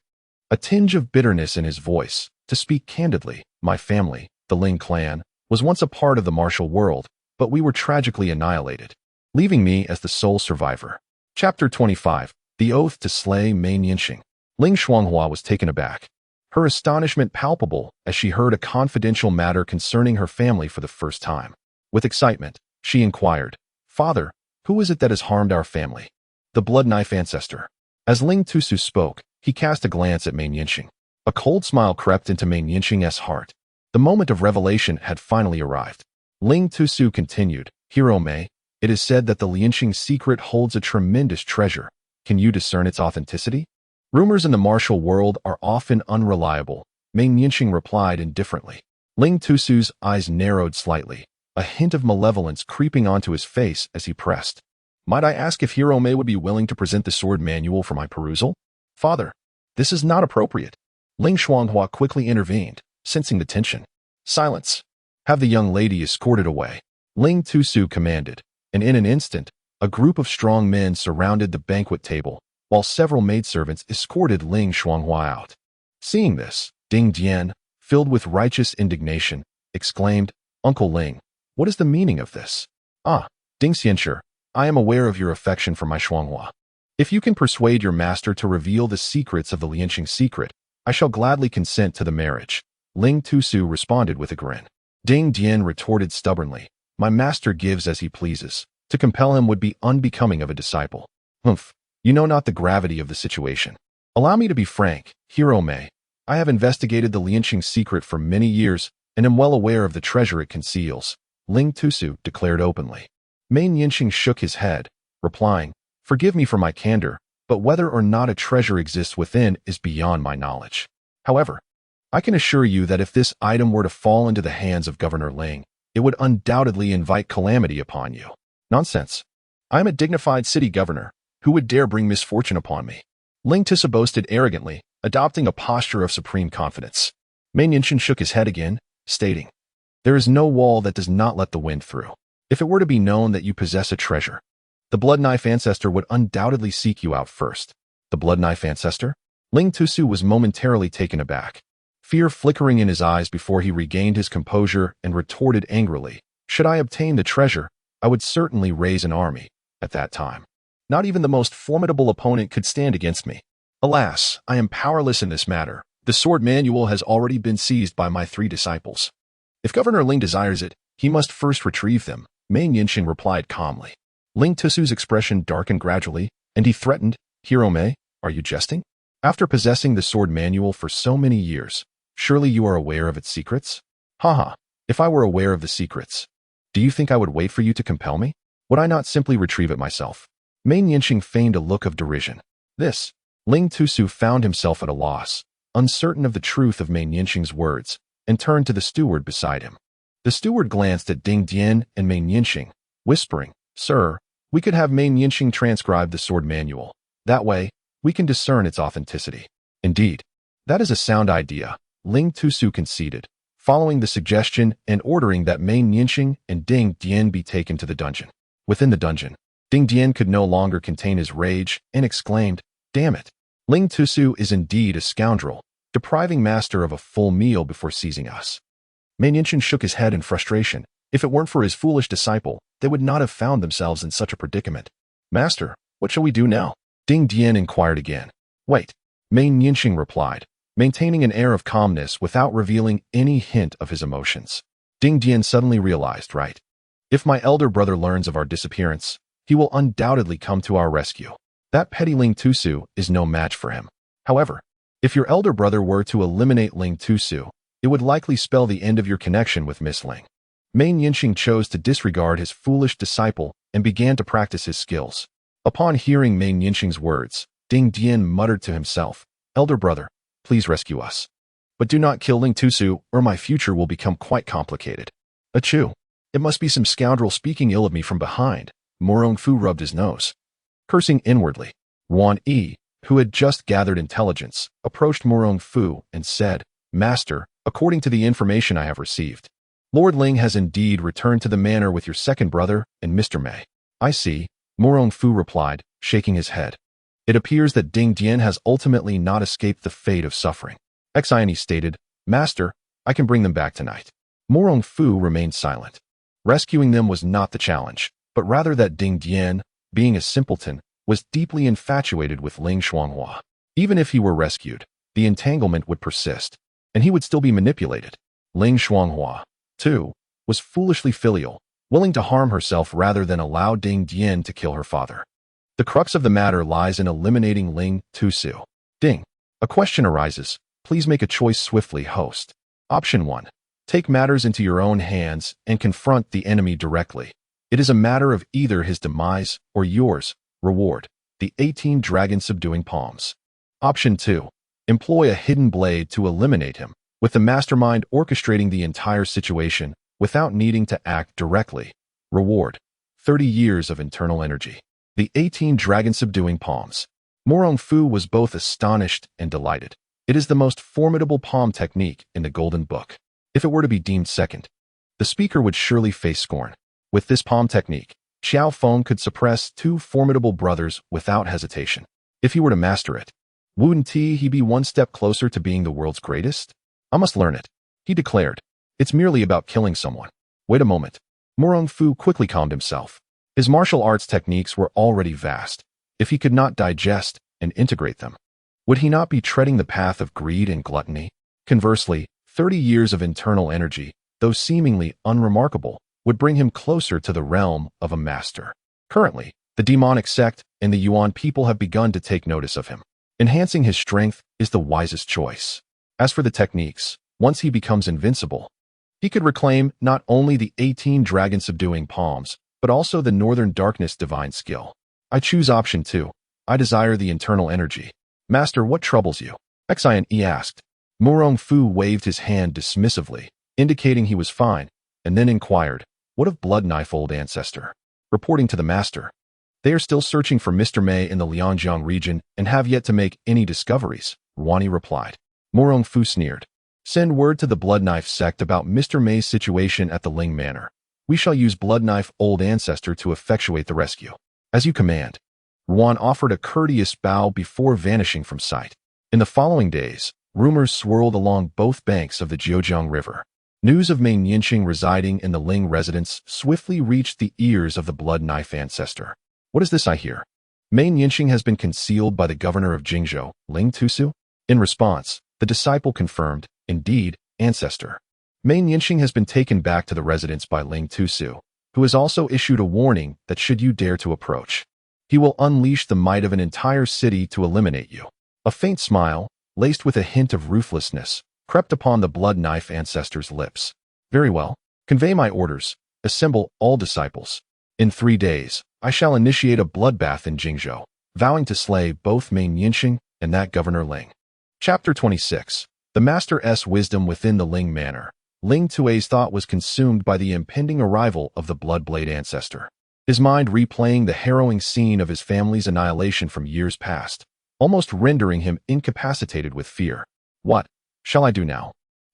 a tinge of bitterness in his voice. To speak candidly, my family, the Ling clan, was once a part of the martial world, but we were tragically annihilated, leaving me as the sole survivor. Chapter 25. The Oath to Slay Mei Nianqing. Ling Shuanghua was taken aback, her astonishment palpable as she heard a confidential matter concerning her family for the first time. With excitement, she inquired, Father, who is it that has harmed our family? The blood knife ancestor. As Ling Tusu spoke, he cast a glance at Mei Nianqing. A cold smile crept into Mei Nianqing's heart. The moment of revelation had finally arrived. Ling Tusu continued, Hero Mei, it is said that the Lianqing secret holds a tremendous treasure. Can you discern its authenticity? Rumors in the martial world are often unreliable, Mei Nianqing replied indifferently. Ling Tusu's eyes narrowed slightly, a hint of malevolence creeping onto his face as he pressed. Might I ask if Hero Mei would be willing to present the sword manual for my perusal? Father, this is not appropriate. Ling Shuanghua quickly intervened, sensing the tension. Silence. Have the young lady escorted away. Ling Tusu commanded, and in an instant, a group of strong men surrounded the banquet table, while several maidservants escorted Ling Shuanghua out. Seeing this, Ding Dian, filled with righteous indignation, exclaimed, Uncle Ling, what is the meaning of this? Ah, Ding Xianshi, I am aware of your affection for my Shuanghua. If you can persuade your master to reveal the secrets of the Lianqing secret, I shall gladly consent to the marriage. Ling Tusu responded with a grin. Ding Dian retorted stubbornly, my master gives as he pleases. To compel him would be unbecoming of a disciple. Humph, you know not the gravity of the situation. Allow me to be frank, Hero Mei. I have investigated the Lianqing secret for many years and am well aware of the treasure it conceals, Ling Tusu declared openly. Mei Nianqing shook his head, replying, forgive me for my candor, but whether or not a treasure exists within is beyond my knowledge. However, I can assure you that if this item were to fall into the hands of Governor Ling, it would undoubtedly invite calamity upon you. Nonsense. I am a dignified city governor. Who would dare bring misfortune upon me? Ling Tusu boasted arrogantly, adopting a posture of supreme confidence. Mei Nianqing shook his head again, stating, there is no wall that does not let the wind through. If it were to be known that you possess a treasure, the blood knife ancestor would undoubtedly seek you out first. The blood knife ancestor? Ling Tusu was momentarily taken aback, fear flickering in his eyes before he regained his composure and retorted angrily, should I obtain the treasure, I would certainly raise an army. At that time, not even the most formidable opponent could stand against me. Alas, I am powerless in this matter. The sword manual has already been seized by my 3 disciples. If Governor Ling desires it, he must first retrieve them, Mei Nianqing replied calmly. Ling Tusu's expression darkened gradually, and he threatened, Hero Mei, are you jesting? After possessing the sword manual for so many years, surely you are aware of its secrets? Haha, if I were aware of the secrets, do you think I would wait for you to compel me? Would I not simply retrieve it myself? Mei Nianqing feigned a look of derision. This, Ling Tusu found himself at a loss, uncertain of the truth of Mei Nianqing's words, and turned to the steward beside him. The steward glanced at Ding Dian and Mei Nianqing, whispering, Sir, we could have Mei Nianqing transcribe the sword manual. That way, we can discern its authenticity. Indeed, that is a sound idea, Ling Tusu conceded, following the suggestion and ordering that Mei Nianqing and Ding Dian be taken to the dungeon. Within the dungeon, Ding Dian could no longer contain his rage and exclaimed, Damn it! Ling Tusu is indeed a scoundrel, depriving master of a full meal before seizing us. Mei Nianqing shook his head in frustration. If it weren't for his foolish disciple, they would not have found themselves in such a predicament. Master, what shall we do now? Ding Dian inquired again. Wait, Mei Nianqing replied, maintaining an air of calmness without revealing any hint of his emotions. Ding Dian suddenly realized, right? If my elder brother learns of our disappearance, he will undoubtedly come to our rescue. That petty Ling Tusu is no match for him. However, if your elder brother were to eliminate Ling Tusu, it would likely spell the end of your connection with Miss Ling. Mei Nianqing chose to disregard his foolish disciple and began to practice his skills. Upon hearing Mei Nianqing's words, Ding Dian muttered to himself, Elder brother, please rescue us. But do not kill Ling Tusu, or my future will become quite complicated. Achoo! It must be some scoundrel speaking ill of me from behind. Murong Fu rubbed his nose. Cursing inwardly, Wang, who had just gathered intelligence, approached Murong Fu and said, Master, according to the information I have received, Lord Ling has indeed returned to the manor with your second brother and Mr. Mei. I see, Murong Fu replied, shaking his head. It appears that Ding Dian has ultimately not escaped the fate of suffering. Xiani stated, Master, I can bring them back tonight. Murong Fu remained silent. Rescuing them was not the challenge, but rather that Ding Dian, being a simpleton, was deeply infatuated with Ling Shuanghua. Even if he were rescued, the entanglement would persist, and he would still be manipulated. Ling Shuanghua, too, was foolishly filial, willing to harm herself rather than allow Ding Dian to kill her father. The crux of the matter lies in eliminating Ling Tusu. Ding, a question arises. Please make a choice swiftly, host. Option 1. Take matters into your own hands and confront the enemy directly. It is a matter of either his demise or yours. Reward: the 18 dragon subduing palms. Option 2. Employ a hidden blade to eliminate him, with the mastermind orchestrating the entire situation without needing to act directly. Reward: 30 years of internal energy. The 18 dragon-subduing palms. Murong Fu was both astonished and delighted. It is the most formidable palm technique in the Golden Book. If it were to be deemed second, the speaker would surely face scorn. With this palm technique, Xiao Feng could suppress two formidable brothers without hesitation. If he were to master it, wouldn't he be one step closer to being the world's greatest? I must learn it, he declared. It's merely about killing someone. Wait a moment. Murong Fu quickly calmed himself. His martial arts techniques were already vast. If he could not digest and integrate them, would he not be treading the path of greed and gluttony? Conversely, 30 years of internal energy, though seemingly unremarkable, would bring him closer to the realm of a master. Currently, the demonic sect and the Yuan people have begun to take notice of him. Enhancing his strength is the wisest choice. As for the techniques, once he becomes invincible, he could reclaim not only the 18 dragon-subduing palms, but also the Northern Darkness divine skill. I choose option 2. I desire the internal energy. Master, what troubles you? Xian asked. Murong Fu waved his hand dismissively, indicating he was fine, and then inquired, what of Blood Knife Old Ancestor? Reporting to the master. They are still searching for Mr. Mei in the Lianjiang region and have yet to make any discoveries, Wani replied. Murong Fu sneered. Send word to the Blood Knife sect about Mr. Mei's situation at the Ling Manor. We shall use Blood Knife Old Ancestor to effectuate the rescue. As you command. Yuan offered a courteous bow before vanishing from sight. In the following days, rumors swirled along both banks of the Jiujiang River. News of Mei Yinqing residing in the Ling residence swiftly reached the ears of the Blood Knife Ancestor. What is this I hear? Mei Yinqing has been concealed by the governor of Jingzhou, Ling Tusu? In response, the disciple confirmed, indeed, Ancestor. Mei Yinqing has been taken back to the residence by Ling Tusu, who has also issued a warning that should you dare to approach, he will unleash the might of an entire city to eliminate you. A faint smile, laced with a hint of ruthlessness, crept upon the Blood Knife Ancestor's lips. Very well. Convey my orders. Assemble all disciples. In 3 days, I shall initiate a bloodbath in Jingzhou, vowing to slay both Mei Yinqing and that Governor Ling. Chapter 26. The Master's Wisdom within the Ling Manor. Ling Tui's thought was consumed by the impending arrival of the Bloodblade Ancestor. His mind replaying the harrowing scene of his family's annihilation from years past, almost rendering him incapacitated with fear. What shall I do now?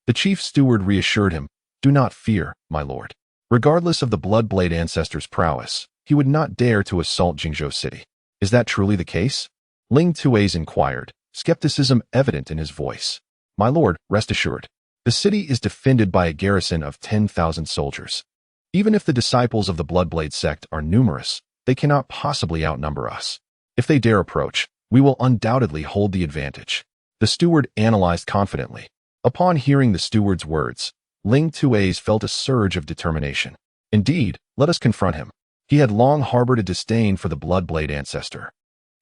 The chief steward reassured him, do not fear, my lord. Regardless of the Bloodblade Ancestor's prowess, he would not dare to assault Jingzhou City. Is that truly the case? Ling Tui's inquired, skepticism evident in his voice. My lord, rest assured. The city is defended by a garrison of 10,000 soldiers. Even if the disciples of the Bloodblade sect are numerous, they cannot possibly outnumber us. If they dare approach, we will undoubtedly hold the advantage. The steward analyzed confidently. Upon hearing the steward's words, Ling Tui's felt a surge of determination. Indeed, let us confront him. He had long harbored a disdain for the Bloodblade Ancestor.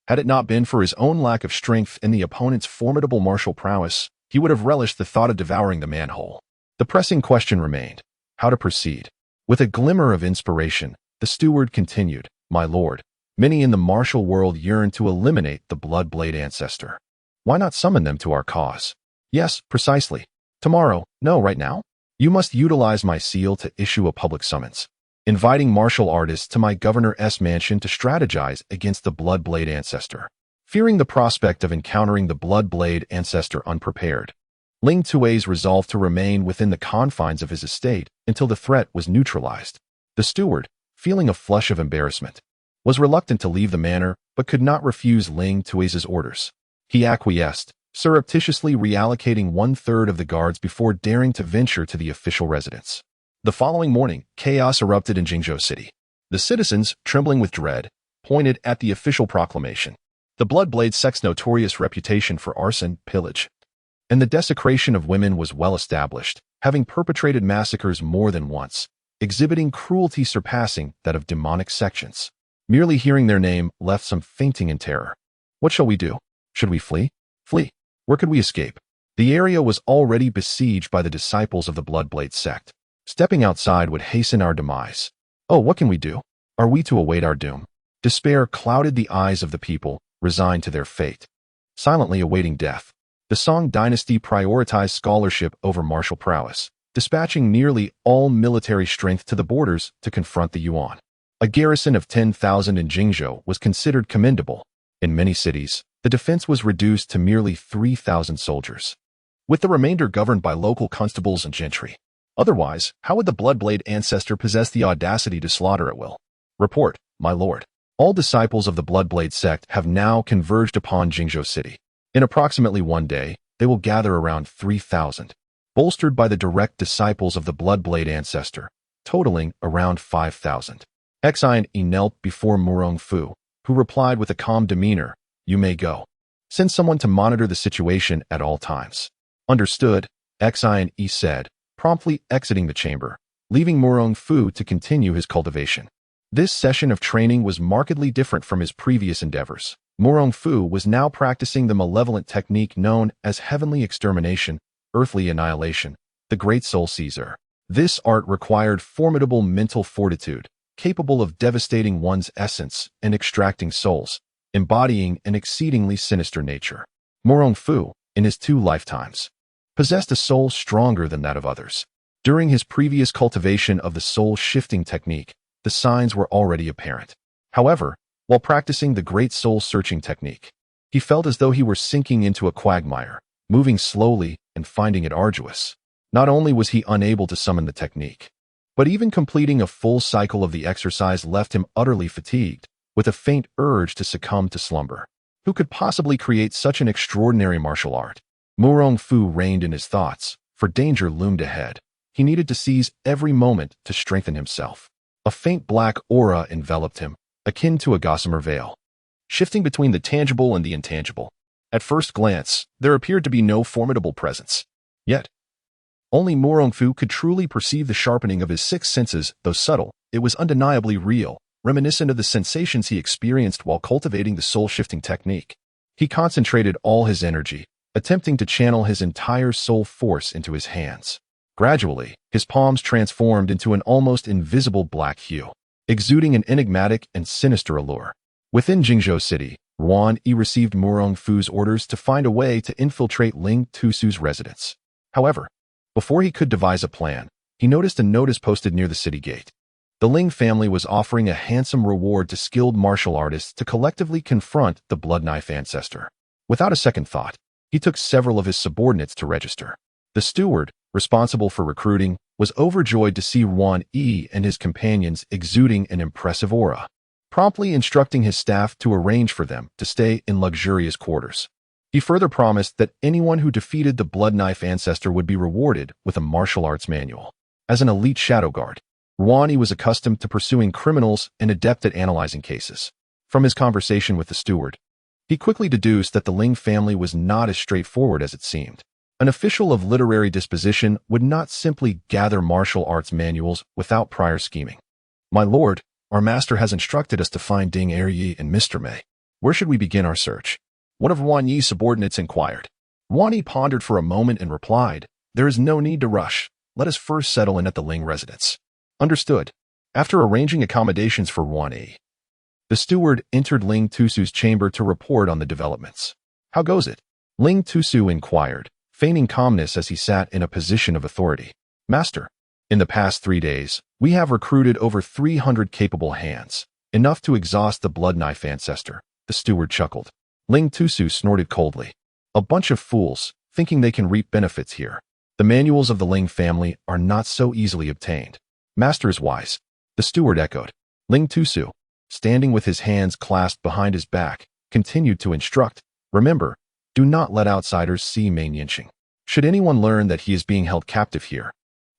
Had it not been for his own lack of strength and the opponent's formidable martial prowess, he would have relished the thought of devouring the man whole. The pressing question remained, how to proceed. With a glimmer of inspiration, the steward continued, my lord, many in the martial world yearn to eliminate the Bloodblade Ancestor. Why not summon them to our cause? Yes, precisely. Tomorrow, no, right now? You must utilize my seal to issue a public summons, inviting martial artists to my governor's mansion to strategize against the Bloodblade Ancestor. Fearing the prospect of encountering the Bloodblade Ancestor unprepared, Ling Tui's resolved to remain within the confines of his estate until the threat was neutralized. The steward, feeling a flush of embarrassment, was reluctant to leave the manor but could not refuse Ling Tui's orders. He acquiesced, surreptitiously reallocating 1/3 of the guards before daring to venture to the official residence. The following morning, chaos erupted in Jingzhou City. The citizens, trembling with dread, pointed at the official proclamation. The Bloodblade sect's notorious reputation for arson, pillage, and the desecration of women was well established, having perpetrated massacres more than once, exhibiting cruelty surpassing that of demonic sections. Merely hearing their name left some fainting in terror. What shall we do? Should we flee? Flee. Where could we escape? The area was already besieged by the disciples of the Bloodblade sect. Stepping outside would hasten our demise. Oh, what can we do? Are we to await our doom? Despair clouded the eyes of the people, resigned to their fate. silently awaiting death. The Song dynasty prioritized scholarship over martial prowess, dispatching nearly all military strength to the borders to confront the Yuan. A garrison of 10,000 in Jingzhou was considered commendable. In many cities, the defense was reduced to merely 3,000 soldiers, with the remainder governed by local constables and gentry. Otherwise, how would the Bloodblade ancestor possess the audacity to slaughter at will? Report, my lord. All disciples of the Bloodblade sect have now converged upon Jingzhou City. In approximately one day, they will gather around 3,000, bolstered by the direct disciples of the Bloodblade ancestor, totaling around 5,000. Xian knelt before Murong Fu, who replied with a calm demeanor, "You may go. Send someone to monitor the situation at all times." Understood, Xian said, promptly exiting the chamber, leaving Murong Fu to continue his cultivation. This session of training was markedly different from his previous endeavors. Murong Fu was now practicing the malevolent technique known as heavenly extermination, earthly annihilation, the Great Soul Caesar. This art required formidable mental fortitude, capable of devastating one's essence and extracting souls, embodying an exceedingly sinister nature. Murong Fu, in his 2 lifetimes, possessed a soul stronger than that of others. During his previous cultivation of the soul-shifting technique, the signs were already apparent. However, while practicing the great soul-searching technique, he felt as though he were sinking into a quagmire, moving slowly and finding it arduous. Not only was he unable to summon the technique, but even completing a full cycle of the exercise left him utterly fatigued, with a faint urge to succumb to slumber. Who could possibly create such an extraordinary martial art? Murong Fu reined in his thoughts, for danger loomed ahead. He needed to seize every moment to strengthen himself. A faint black aura enveloped him, akin to a gossamer veil, shifting between the tangible and the intangible. At first glance, there appeared to be no formidable presence. Yet, only Murong Fu could truly perceive the sharpening of his 6 senses. Though subtle, it was undeniably real, reminiscent of the sensations he experienced while cultivating the soul-shifting technique. He concentrated all his energy, attempting to channel his entire soul force into his hands. Gradually, his palms transformed into an almost invisible black hue, exuding an enigmatic and sinister allure. Within Jingzhou City, Yuan received Murong Fu's orders to find a way to infiltrate Ling Tusu's residence. However, before he could devise a plan, he noticed a notice posted near the city gate. The Ling family was offering a handsome reward to skilled martial artists to collectively confront the Bloodknife ancestor. Without a second thought, he took several of his subordinates to register. The steward, responsible for recruiting, was overjoyed to see Yuan and his companions exuding an impressive aura, promptly instructing his staff to arrange for them to stay in luxurious quarters. He further promised that anyone who defeated the Bloodknife ancestor would be rewarded with a martial arts manual. As an elite shadow guard, Yuan was accustomed to pursuing criminals and adept at analyzing cases. From his conversation with the steward, he quickly deduced that the Ling family was not as straightforward as it seemed. An official of literary disposition would not simply gather martial arts manuals without prior scheming. "My lord, our master has instructed us to find Ding Eryi and Mr. Mei. Where should we begin our search?" One of Yuan Yi's subordinates inquired. Yuan Yi pondered for a moment and replied, "There is no need to rush. Let us first settle in at the Ling residence." Understood. After arranging accommodations for Yuan Yi, the steward entered Ling Tusu's chamber to report on the developments. "How goes it?" Ling Tusu inquired, feigning calmness as he sat in a position of authority. "Master, in the past 3 days, we have recruited over 300 capable hands, enough to exhaust the Bloodknife ancestor," the steward chuckled. Ling Tusu snorted coldly. "A bunch of fools, thinking they can reap benefits here. The manuals of the Ling family are not so easily obtained." "Master is wise," the steward echoed. Ling Tusu, standing with his hands clasped behind his back, continued to instruct, "Remember, do not let outsiders see Mei Nianqing. Should anyone learn that he is being held captive here,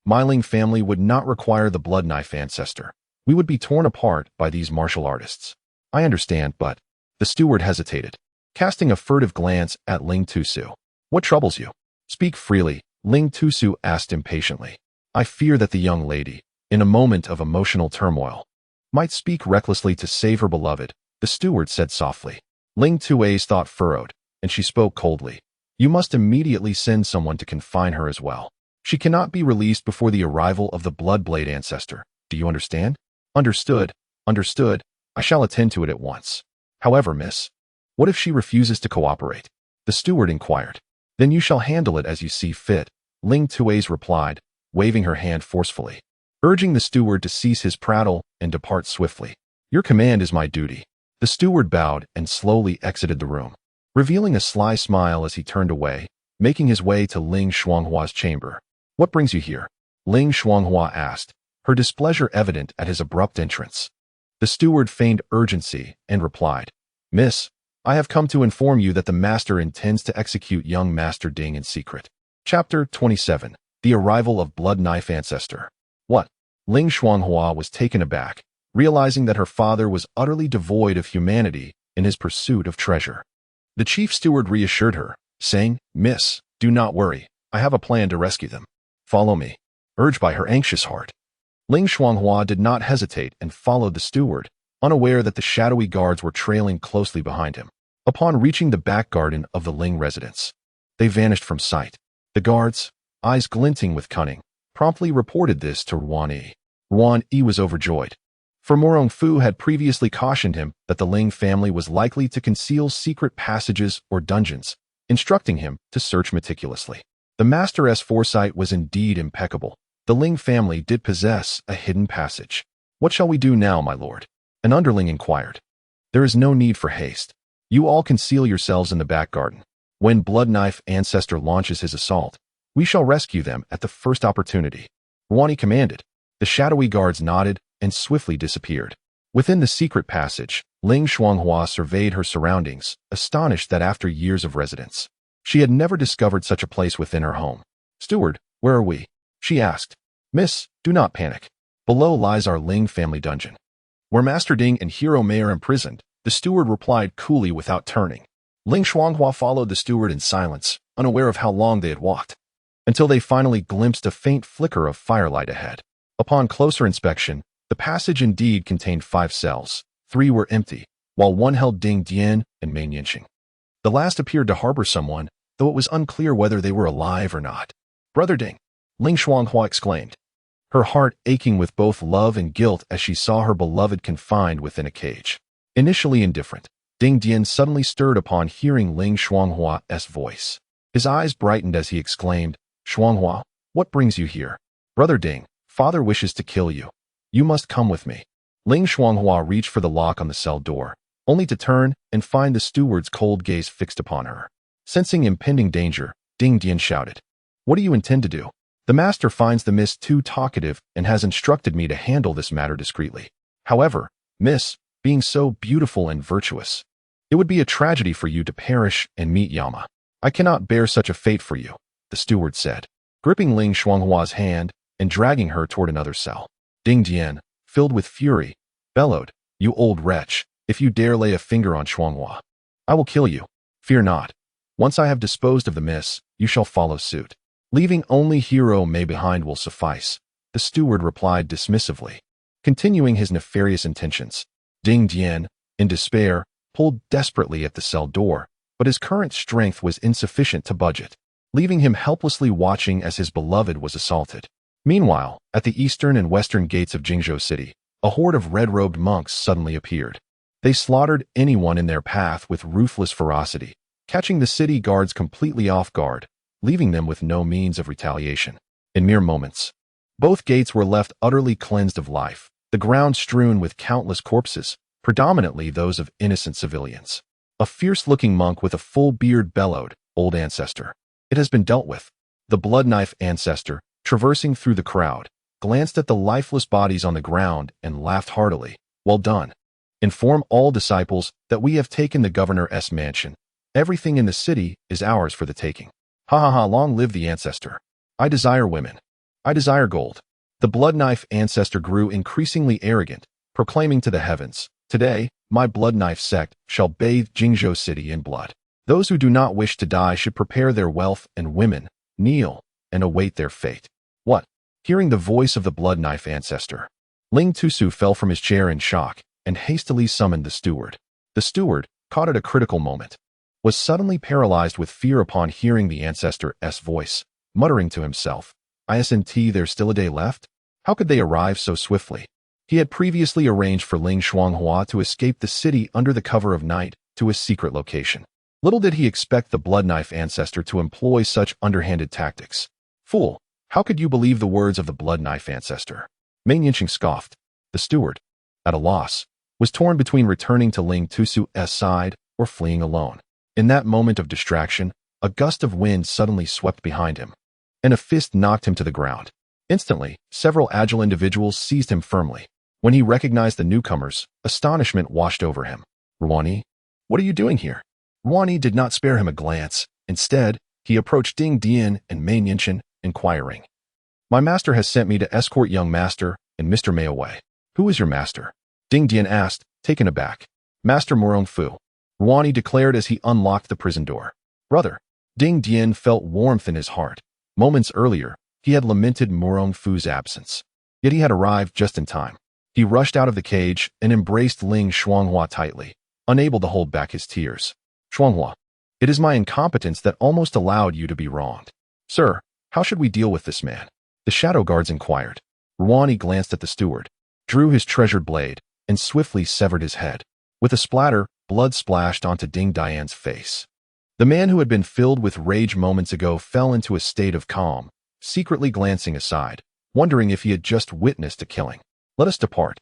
my Ling family would not require the Bloodknife ancestor. We would be torn apart by these martial artists." "I understand, but..." The steward hesitated, casting a furtive glance at Ling Tusu. "What troubles you? Speak freely," Ling Tusu asked impatiently. "I fear that the young lady, in a moment of emotional turmoil, might speak recklessly to save her beloved," the steward said softly. Ling Tui's thought furrowed, and she spoke coldly. "You must immediately send someone to confine her as well. She cannot be released before the arrival of the Bloodblade ancestor. Do you understand?" "Understood. Understood. I shall attend to it at once. However, miss, what if she refuses to cooperate?" The steward inquired. Then you shall handle it as you see fit, Ling Tui's replied, waving her hand forcefully, urging the steward to cease his prattle and depart swiftly. Your command is my duty. The steward bowed and slowly exited the room, revealing a sly smile as he turned away, making his way to Ling Shuanghua's chamber. What brings you here? Ling Shuanghua asked, her displeasure evident at his abrupt entrance. The steward feigned urgency and replied, Miss, I have come to inform you that the master intends to execute young Master Ding in secret. Chapter 27. The Arrival of Blood Knife Ancestor. What? Ling Shuanghua was taken aback, realizing that her father was utterly devoid of humanity in his pursuit of treasure. The chief steward reassured her, saying, Miss, do not worry, I have a plan to rescue them. Follow me, urged by her anxious heart. Ling Shuanghua did not hesitate and followed the steward, unaware that the shadowy guards were trailing closely behind him. Upon reaching the back garden of the Ling residence, they vanished from sight. The guards, eyes glinting with cunning, promptly reported this to Ruan Yi. Ruan Yi was overjoyed, for Murong Fu had previously cautioned him that the Ling family was likely to conceal secret passages or dungeons, instructing him to search meticulously. The master's foresight was indeed impeccable. The Ling family did possess a hidden passage. What shall we do now, my lord? An underling inquired. There is no need for haste. You all conceal yourselves in the back garden. When Blood Knife Ancestor launches his assault, we shall rescue them at the first opportunity. Ruan Yi commanded. The shadowy guards nodded and swiftly disappeared. Within the secret passage, Ling Shuanghua surveyed her surroundings, astonished that after years of residence, she had never discovered such a place within her home. Steward, where are we? She asked. Miss, do not panic. Below lies our Ling family dungeon, where Master Ding and Hero Mei are imprisoned, the steward replied coolly without turning. Ling Shuanghua followed the steward in silence, unaware of how long they had walked, until they finally glimpsed a faint flicker of firelight ahead. Upon closer inspection, the passage indeed contained 5 cells. 3 were empty, while one held Ding Dian and Mei Yinxing. The last appeared to harbor someone, though it was unclear whether they were alive or not. Brother Ding, Ling Shuanghua exclaimed, her heart aching with both love and guilt as she saw her beloved confined within a cage. Initially indifferent, Ding Dian suddenly stirred upon hearing Ling Shuanghua's voice. His eyes brightened as he exclaimed, Shuanghua, what brings you here? Brother Ding, father wishes to kill you. You must come with me. Ling Shuanghua reached for the lock on the cell door, only to turn and find the steward's cold gaze fixed upon her. Sensing impending danger, Ding Dian shouted, What do you intend to do? The master finds the miss too talkative and has instructed me to handle this matter discreetly. However, miss, being so beautiful and virtuous, it would be a tragedy for you to perish and meet Yama. I cannot bear such a fate for you, the steward said, gripping Ling Shuanghua's hand and dragging her toward another cell. Ding Dian, filled with fury, bellowed, You old wretch, if you dare lay a finger on Shuanghua, I will kill you. Fear not. Once I have disposed of the miss, you shall follow suit. Leaving only Hero Mei behind will suffice, the steward replied dismissively, continuing his nefarious intentions. Ding Dian, in despair, pulled desperately at the cell door, but his current strength was insufficient to budge it, leaving him helplessly watching as his beloved was assaulted. Meanwhile, at the eastern and western gates of Jingzhou City, a horde of red-robed monks suddenly appeared. They slaughtered anyone in their path with ruthless ferocity, catching the city guards completely off guard, leaving them with no means of retaliation. In mere moments, both gates were left utterly cleansed of life, the ground strewn with countless corpses, predominantly those of innocent civilians. A fierce-looking monk with a full beard bellowed, Old ancestor, it has been dealt with. The Blood Knife Ancestor, traversing through the crowd, glanced at the lifeless bodies on the ground and laughed heartily. Well done. Inform all disciples that we have taken the governor's mansion. Everything in the city is ours for the taking. Ha ha ha, long live the ancestor. I desire women. I desire gold. The Blood Knife Ancestor grew increasingly arrogant, proclaiming to the heavens, Today, my Blood Knife sect shall bathe Jingzhou City in blood. Those who do not wish to die should prepare their wealth and women, kneel, and await their fate. What? Hearing the voice of the Blood Knife Ancestor, Ling Tusu fell from his chair in shock and hastily summoned the steward. The steward, caught at a critical moment, was suddenly paralyzed with fear upon hearing the ancestor's voice, muttering to himself, Isn't there still a day left? How could they arrive so swiftly? He had previously arranged for Ling Shuanghua to escape the city under the cover of night to a secret location. Little did he expect the blood knife ancestor to employ such underhanded tactics. Fool, how could you believe the words of the blood knife ancestor? Meng Yanqing scoffed. The steward, at a loss, was torn between returning to Ling Tusu's side or fleeing alone. In that moment of distraction, a gust of wind suddenly swept behind him, and a fist knocked him to the ground. Instantly, several agile individuals seized him firmly. When he recognized the newcomers, astonishment washed over him. Ruani, what are you doing here? Ruani did not spare him a glance. Instead, he approached Ding Dian and Meng Yanqing, inquiring. My master has sent me to escort young master and Mr. Mei away. Who is your master? Ding Dian asked, taken aback. Master Murong Fu, Ruani declared as he unlocked the prison door. Brother. Ding Dian felt warmth in his heart. Moments earlier, he had lamented Murong Fu's absence. Yet he had arrived just in time. He rushed out of the cage and embraced Ling Shuanghua tightly, unable to hold back his tears. Shuanghua, it is my incompetence that almost allowed you to be wronged. Sir, how should we deal with this man? The shadow guards inquired. Ruani glanced at the steward, drew his treasured blade, and swiftly severed his head. With a splatter, blood splashed onto Ding Dian's face. The man who had been filled with rage moments ago fell into a state of calm, secretly glancing aside, wondering if he had just witnessed a killing. Let us depart.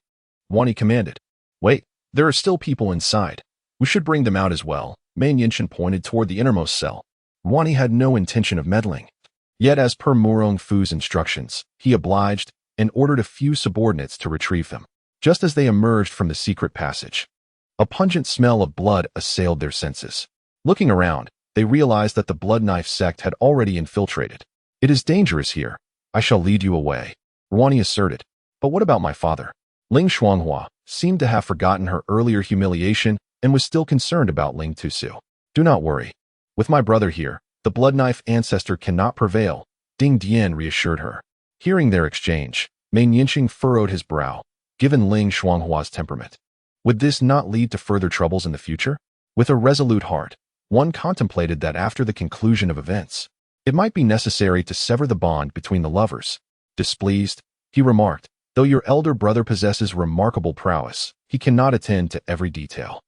Ruani commanded. Wait, there are still people inside. We should bring them out as well. Meng Yanqing pointed toward the innermost cell. Ruani had no intention of meddling. Yet as per Murong Fu's instructions, he obliged and ordered a few subordinates to retrieve them. Just as they emerged from the secret passage, a pungent smell of blood assailed their senses. Looking around, they realized that the blood knife sect had already infiltrated. It is dangerous here. I shall lead you away, Ruani asserted. But what about my father? Ling Shuanghua seemed to have forgotten her earlier humiliation and was still concerned about Ling Tusu. Do not worry. With my brother here, the blood knife ancestor cannot prevail, Ding Dian reassured her. Hearing their exchange, Meng Yanqing furrowed his brow, given Ling Shuanghua's temperament. Would this not lead to further troubles in the future? With a resolute heart, one contemplated that after the conclusion of events, it might be necessary to sever the bond between the lovers. Displeased, he remarked, though your elder brother possesses remarkable prowess, he cannot attend to every detail.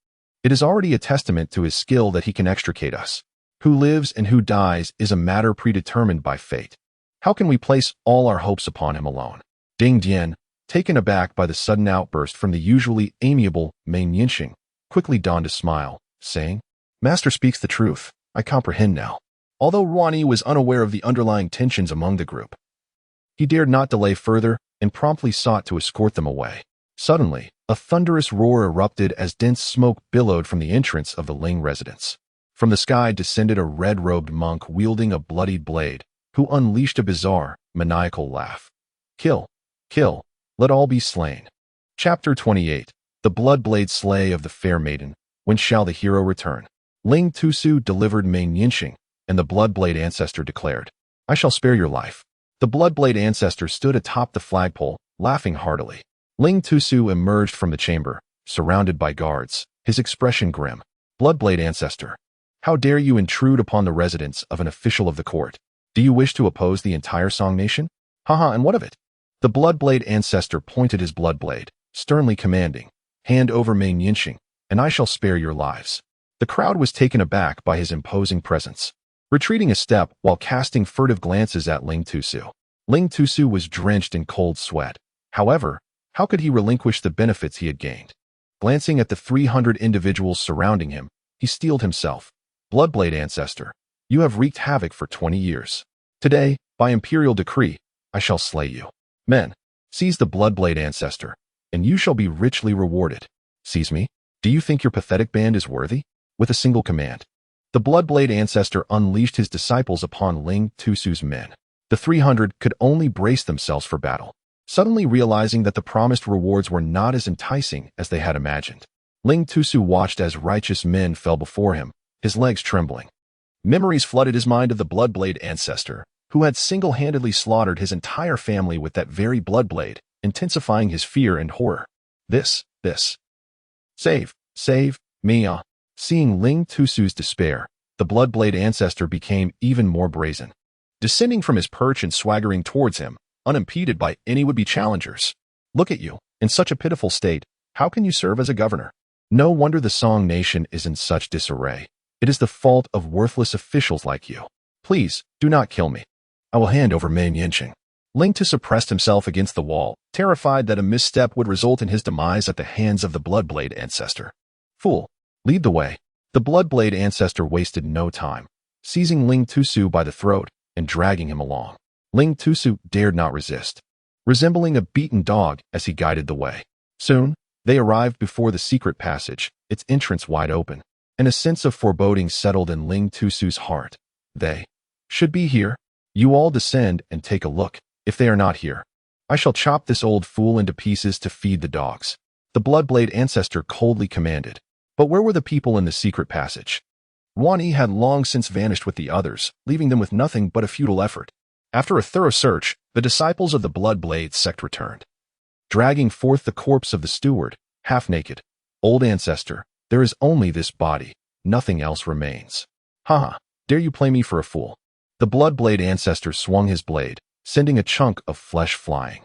It is already a testament to his skill that he can extricate us. Who lives and who dies is a matter predetermined by fate. How can we place all our hopes upon him alone? Ding Dian, taken aback by the sudden outburst from the usually amiable Meng Yanqing, quickly donned a smile, saying, Master speaks the truth. I comprehend now. Although Ruani was unaware of the underlying tensions among the group, he dared not delay further and promptly sought to escort them away. Suddenly, a thunderous roar erupted as dense smoke billowed from the entrance of the Ling residence. From the sky descended a red-robed monk wielding a bloodied blade, who unleashed a bizarre, maniacal laugh. Kill, kill, let all be slain. Chapter 28. The Bloodblade Slay of the Fair Maiden. When shall the hero return? Ling Tusu delivered Meng Yanqing, and the Bloodblade ancestor declared, I shall spare your life. The Bloodblade ancestor stood atop the flagpole, laughing heartily. Ling Tusu emerged from the chamber, surrounded by guards, his expression grim. Bloodblade ancestor, how dare you intrude upon the residence of an official of the court? Do you wish to oppose the entire Song nation? Haha, and what of it? The Bloodblade ancestor pointed his bloodblade, sternly commanding, hand over Meng Yanqing, and I shall spare your lives. The crowd was taken aback by his imposing presence, retreating a step while casting furtive glances at Ling Tusu. Ling Tusu was drenched in cold sweat. However, how could he relinquish the benefits he had gained? Glancing at the 300 individuals surrounding him, he steeled himself. Bloodblade ancestor, you have wreaked havoc for 20 years. Today, by imperial decree, I shall slay you. Men, seize the Bloodblade ancestor, and you shall be richly rewarded. Seize me? Do you think your pathetic band is worthy? With a single command, the Bloodblade ancestor unleashed his disciples upon Ling Tusu's men. The 300 could only brace themselves for battle, suddenly realizing that the promised rewards were not as enticing as they had imagined. Ling Tusu watched as righteous men fell before him, his legs trembling. Memories flooded his mind of the Bloodblade ancestor, who had single-handedly slaughtered his entire family with that very Bloodblade, intensifying his fear and horror. This. Save me. Seeing Ling Tusu's despair, the Bloodblade ancestor became even more brazen, descending from his perch and swaggering towards him, unimpeded by any would-be challengers. Look at you, in such a pitiful state. How can you serve as a governor? No wonder the Song nation is in such disarray. It is the fault of worthless officials like you. Please, do not kill me. I will hand over Mei Yanqing. Ling Tu suppressed himself against the wall, terrified that a misstep would result in his demise at the hands of the Bloodblade ancestor. Fool, lead the way. The Bloodblade ancestor wasted no time, seizing Ling Tusu by the throat and dragging him along. Ling Tusu dared not resist, resembling a beaten dog as he guided the way. Soon, they arrived before the secret passage, its entrance wide open, and a sense of foreboding settled in Ling Tusu's heart. They should be here. You all descend and take a look. If they are not here, I shall chop this old fool into pieces to feed the dogs. The Bloodblade ancestor coldly commanded. But where were the people in the secret passage? Wang Yi had long since vanished with the others, leaving them with nothing but a futile effort. After a thorough search, the disciples of the Bloodblade sect returned, dragging forth the corpse of the steward, half-naked. Old ancestor, there is only this body. Nothing else remains. Haha, dare you play me for a fool? The Bloodblade ancestor swung his blade, sending a chunk of flesh flying.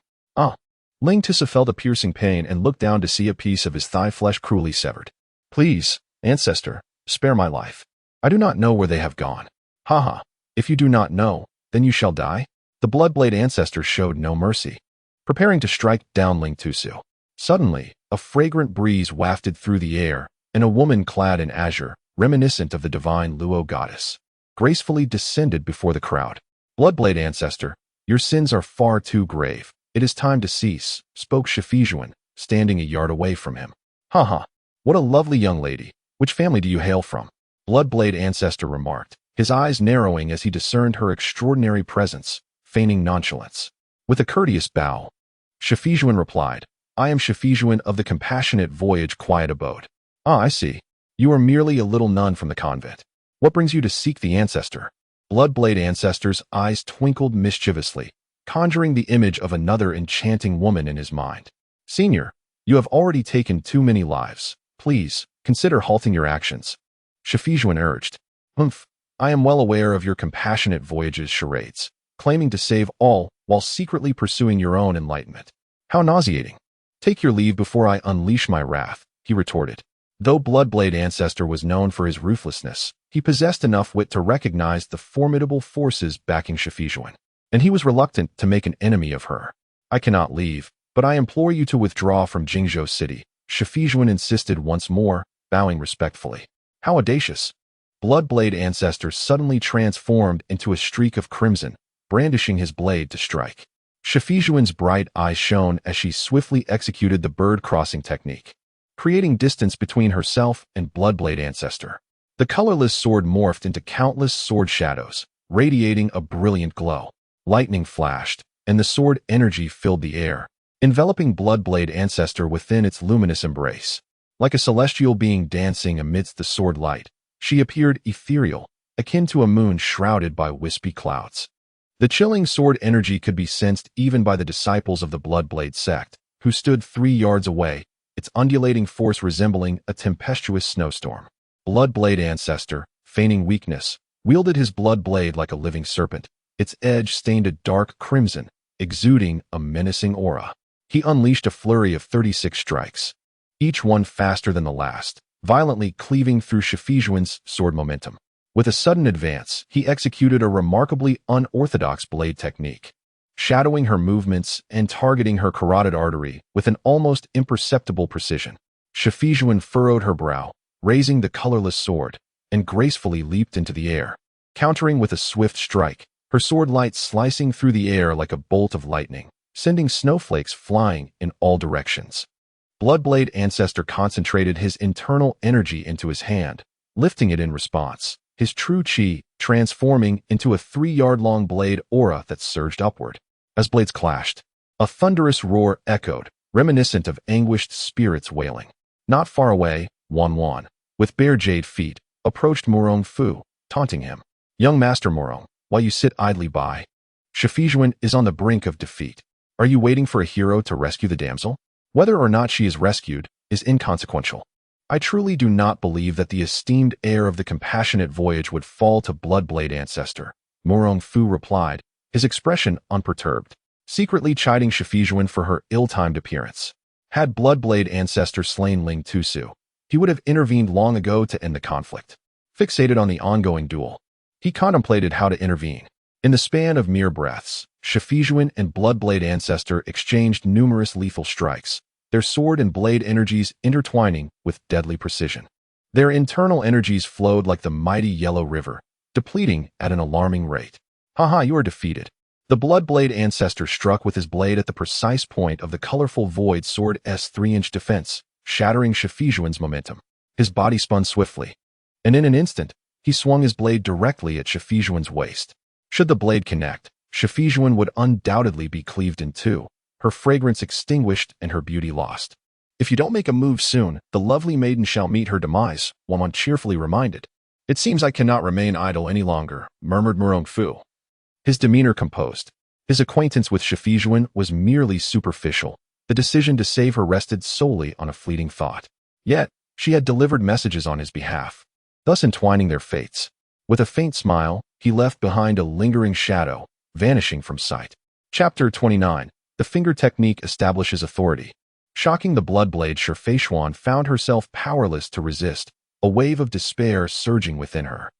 Ling Tu felt a piercing pain and looked down to see a piece of his thigh flesh cruelly severed. Please, ancestor, spare my life. I do not know where they have gone. Haha, if you do not know, then you shall die. The Bloodblade ancestor showed no mercy, preparing to strike down Ling Tusu. Suddenly, a fragrant breeze wafted through the air, and a woman clad in azure, reminiscent of the divine Luo goddess, gracefully descended before the crowd. Bloodblade ancestor, your sins are far too grave. It is time to cease, spoke Shifijuan, standing a yard away from him. Haha, what a lovely young lady. Which family do you hail from? Bloodblade ancestor remarked, his eyes narrowing as he discerned her extraordinary presence, feigning nonchalance. With a courteous bow, Shifijuan replied, I am Shifijuan of the Compassionate Voyage Quiet Abode. I see. You are merely a little nun from the convent. What brings you to seek the ancestor? Bloodblade ancestor's eyes twinkled mischievously, conjuring the image of another enchanting woman in his mind. Senior, you have already taken too many lives. Please, consider halting your actions. Shifijuan urged. I am well aware of your Compassionate Voyage's charades, claiming to save all while secretly pursuing your own enlightenment. How nauseating. Take your leave before I unleash my wrath, he retorted. Though Bloodblade ancestor was known for his ruthlessness, he possessed enough wit to recognize the formidable forces backing Shifijuan, and he was reluctant to make an enemy of her. I cannot leave, but I implore you to withdraw from Jingzhou City, Shifijuan insisted once more, bowing respectfully. How audacious. Bloodblade ancestor suddenly transformed into a streak of crimson, brandishing his blade to strike. Shifijuan's bright eyes shone as she swiftly executed the bird-crossing technique, creating distance between herself and Bloodblade ancestor. The colorless sword morphed into countless sword shadows, radiating a brilliant glow. Lightning flashed, and the sword energy filled the air, enveloping Bloodblade ancestor within its luminous embrace. Like a celestial being dancing amidst the sword light, she appeared ethereal, akin to a moon shrouded by wispy clouds. The chilling sword energy could be sensed even by the disciples of the Bloodblade sect, who stood 3 yards away, its undulating force resembling a tempestuous snowstorm. Bloodblade ancestor, feigning weakness, wielded his blood blade like a living serpent, its edge stained a dark crimson, exuding a menacing aura. He unleashed a flurry of 36 strikes, each one faster than the last, violently cleaving through Shifijuan's sword momentum. With a sudden advance, he executed a remarkably unorthodox blade technique, shadowing her movements and targeting her carotid artery with an almost imperceptible precision. Shifijuan furrowed her brow, raising the colorless sword, and gracefully leaped into the air, countering with a swift strike, her sword light slicing through the air like a bolt of lightning, sending snowflakes flying in all directions. Bloodblade ancestor concentrated his internal energy into his hand, lifting it in response, his true chi transforming into a 3-yard-long blade aura that surged upward. As blades clashed, a thunderous roar echoed, reminiscent of anguished spirits wailing. Not far away, Wan, with bare jade feet, approached Murong Fu, taunting him. Young Master Murong, while you sit idly by, Shifijuan is on the brink of defeat. Are you waiting for a hero to rescue the damsel? Whether or not she is rescued is inconsequential. I truly do not believe that the esteemed heir of the Compassionate Voyage would fall to Bloodblade ancestor, Murong Fu replied, his expression unperturbed, secretly chiding Shifijuan for her ill-timed appearance. Had Bloodblade ancestor slain Ling Tusu, he would have intervened long ago to end the conflict. fixated on the ongoing duel. He contemplated how to intervene. In the span of mere breaths, Shifujuan and Bloodblade Ancestor exchanged numerous lethal strikes, their sword and blade energies intertwining with deadly precision. Their internal energies flowed like the mighty Yellow River, depleting at an alarming rate. Haha, you are defeated. The Bloodblade Ancestor struck with his blade at the precise point of the colorful Void Sword's 3-inch defense, shattering Shifujuan's momentum. His body spun swiftly, and in an instant, he swung his blade directly at Shifujuan's waist. Should the blade connect, Shifujuan would undoubtedly be cleaved in two, her fragrance extinguished and her beauty lost. If you don't make a move soon, the lovely maiden shall meet her demise, Wang cheerfully reminded. It seems I cannot remain idle any longer, murmured Murong Fu. His demeanor composed. His acquaintance with Shifujuan was merely superficial. The decision to save her rested solely on a fleeting thought. Yet, she had delivered messages on his behalf, thus entwining their fates. With a faint smile, he left behind a lingering shadow, vanishing from sight. Chapter 29. The Finger Technique Establishes Authority. Shocking the Bloodblade, Shifujuan found herself powerless to resist, a wave of despair surging within her.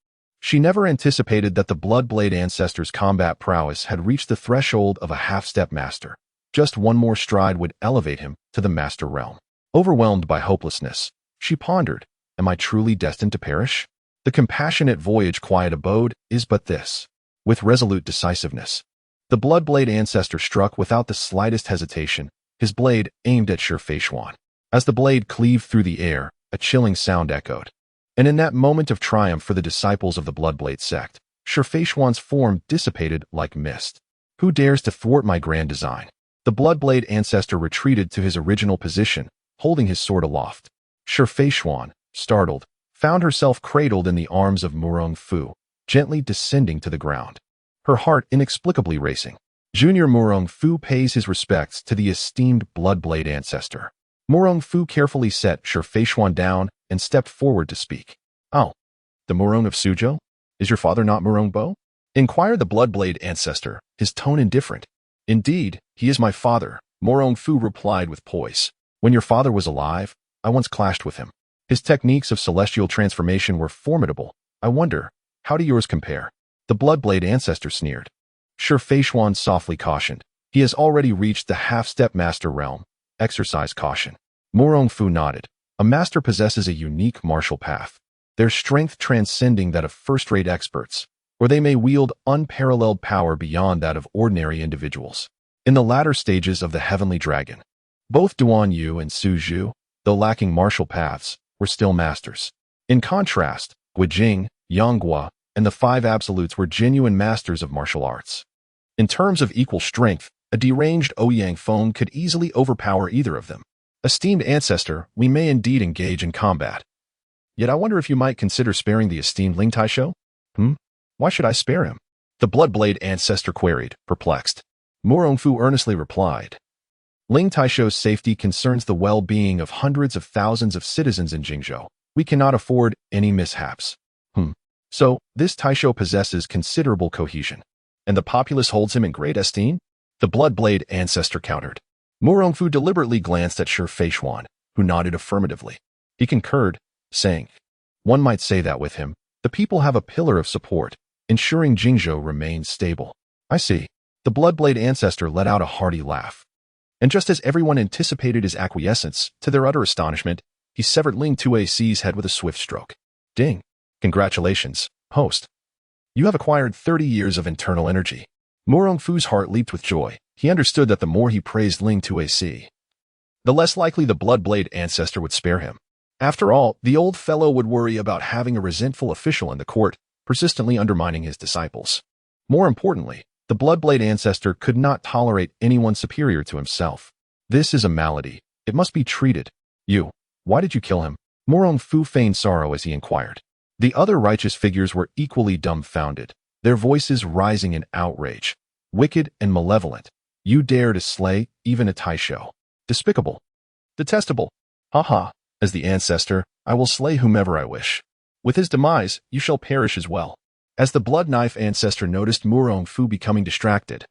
She never anticipated that the Bloodblade Ancestor's combat prowess had reached the threshold of a half-step master. Just one more stride would elevate him to the master realm. Overwhelmed by hopelessness, she pondered, am I truly destined to perish? The compassionate voyage quiet abode is but this. With resolute decisiveness, the Bloodblade Ancestor struck without the slightest hesitation, his blade aimed at Shifujuan. As the blade cleaved through the air, a chilling sound echoed. And in that moment of triumph for the disciples of the Bloodblade sect, Shifujuan's form dissipated like mist. Who dares to thwart my grand design? The Bloodblade Ancestor retreated to his original position, holding his sword aloft. Shifujuan, startled, found herself cradled in the arms of Murong Fu, gently descending to the ground. Her heart inexplicably racing. Junior Murong Fu pays his respects to the esteemed Bloodblade Ancestor. Murong Fu carefully set Shifujuan down and stepped forward to speak. Oh, the Murong of Suzhou? Is your father not Murong Bo? Inquired the Bloodblade Ancestor, his tone indifferent. Indeed, he is my father, Murong Fu replied with poise. When your father was alive, I once clashed with him. His techniques of celestial transformation were formidable. I wonder, how do yours compare? The Bloodblade Ancestor sneered. Shifujuan softly cautioned. He has already reached the half-step master realm. Exercise caution. Murong Fu nodded. A master possesses a unique martial path, their strength transcending that of first-rate experts, or they may wield unparalleled power beyond that of ordinary individuals. In the latter stages of the Heavenly Dragon, both Duan Yu and Su Zhu, though lacking martial paths, were still masters. In contrast, Guijing, Yanghua, and the Five Absolutes were genuine masters of martial arts. In terms of equal strength, a deranged Ouyang Feng could easily overpower either of them. Esteemed Ancestor, we may indeed engage in combat. Yet I wonder if you might consider sparing the esteemed Ling Taisho? Why should I spare him? The Bloodblade Ancestor queried, perplexed. Murong Fu earnestly replied. Ling Taisho's safety concerns the well-being of hundreds of thousands of citizens in Jingzhou. We cannot afford any mishaps. So, this Taisho possesses considerable cohesion, and the populace holds him in great esteem? The Bloodblade Ancestor countered. Murong Fu deliberately glanced at Shifujuan, who nodded affirmatively. He concurred, saying, one might say that with him, the people have a pillar of support, ensuring Jingzhou remains stable. I see. The Bloodblade Ancestor let out a hearty laugh. And just as everyone anticipated his acquiescence, to their utter astonishment, he severed Ling Tuaci's head with a swift stroke. Ding. Congratulations, host. You have acquired 30 years of internal energy. Murong Fu's heart leaped with joy. He understood that the more he praised Ling Tuaci, the less likely the Bloodblade Ancestor would spare him. After all, the old fellow would worry about having a resentful official in the court, persistently undermining his disciples. More importantly, the Bloodblade Ancestor could not tolerate anyone superior to himself. This is a malady. It must be treated. You, why did you kill him? Murong Fu feigned sorrow as he inquired. The other righteous figures were equally dumbfounded, their voices rising in outrage. Wicked and malevolent. You dare to slay even a Taisho. Despicable. Detestable. Ha. As the Ancestor, I will slay whomever I wish. With his demise, you shall perish as well. As the Blood Knife Ancestor noticed Murong Fu becoming distracted,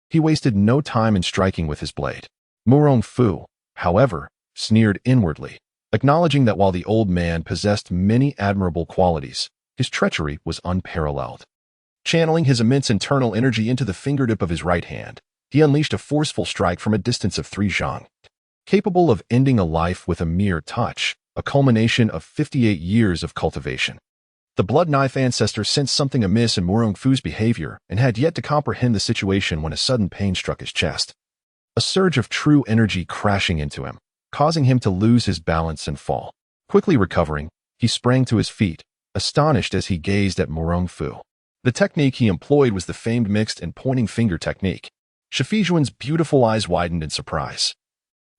he wasted no time in striking with his blade. Murong Fu, however, sneered inwardly, acknowledging that while the old man possessed many admirable qualities, His treachery was unparalleled. Channeling his immense internal energy into the fingertip of his right hand, he unleashed a forceful strike from a distance of 3 zhang, capable of ending a life with a mere touch, a culmination of 58 years of cultivation. The Blood Knife ancestor sensed something amiss in Murong Fu's behavior and had yet to comprehend the situation when a sudden pain struck his chest. A surge of true energy crashing into him, causing him to lose his balance and fall. Quickly recovering, he sprang to his feet, astonished as he gazed at Murong Fu. The technique he employed was the famed mixed and pointing finger technique. Shifijuan's beautiful eyes widened in surprise.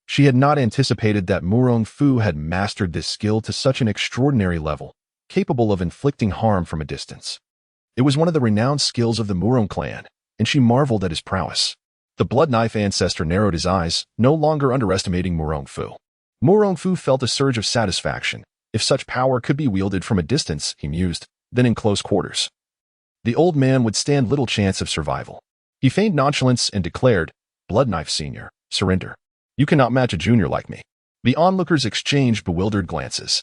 She had not anticipated that Murong Fu had mastered this skill to such an extraordinary level, capable of inflicting harm from a distance. It was one of the renowned skills of the Murong clan, and she marveled at his prowess. The Blood Knife ancestor narrowed his eyes, no longer underestimating Murong Fu. Murong Fu felt a surge of satisfaction. If such power could be wielded from a distance, he mused, then in close quarters, the old man would stand little chance of survival. He feigned nonchalance and declared, "Blood Knife Senior, surrender. You cannot match a junior like me." The onlookers exchanged bewildered glances.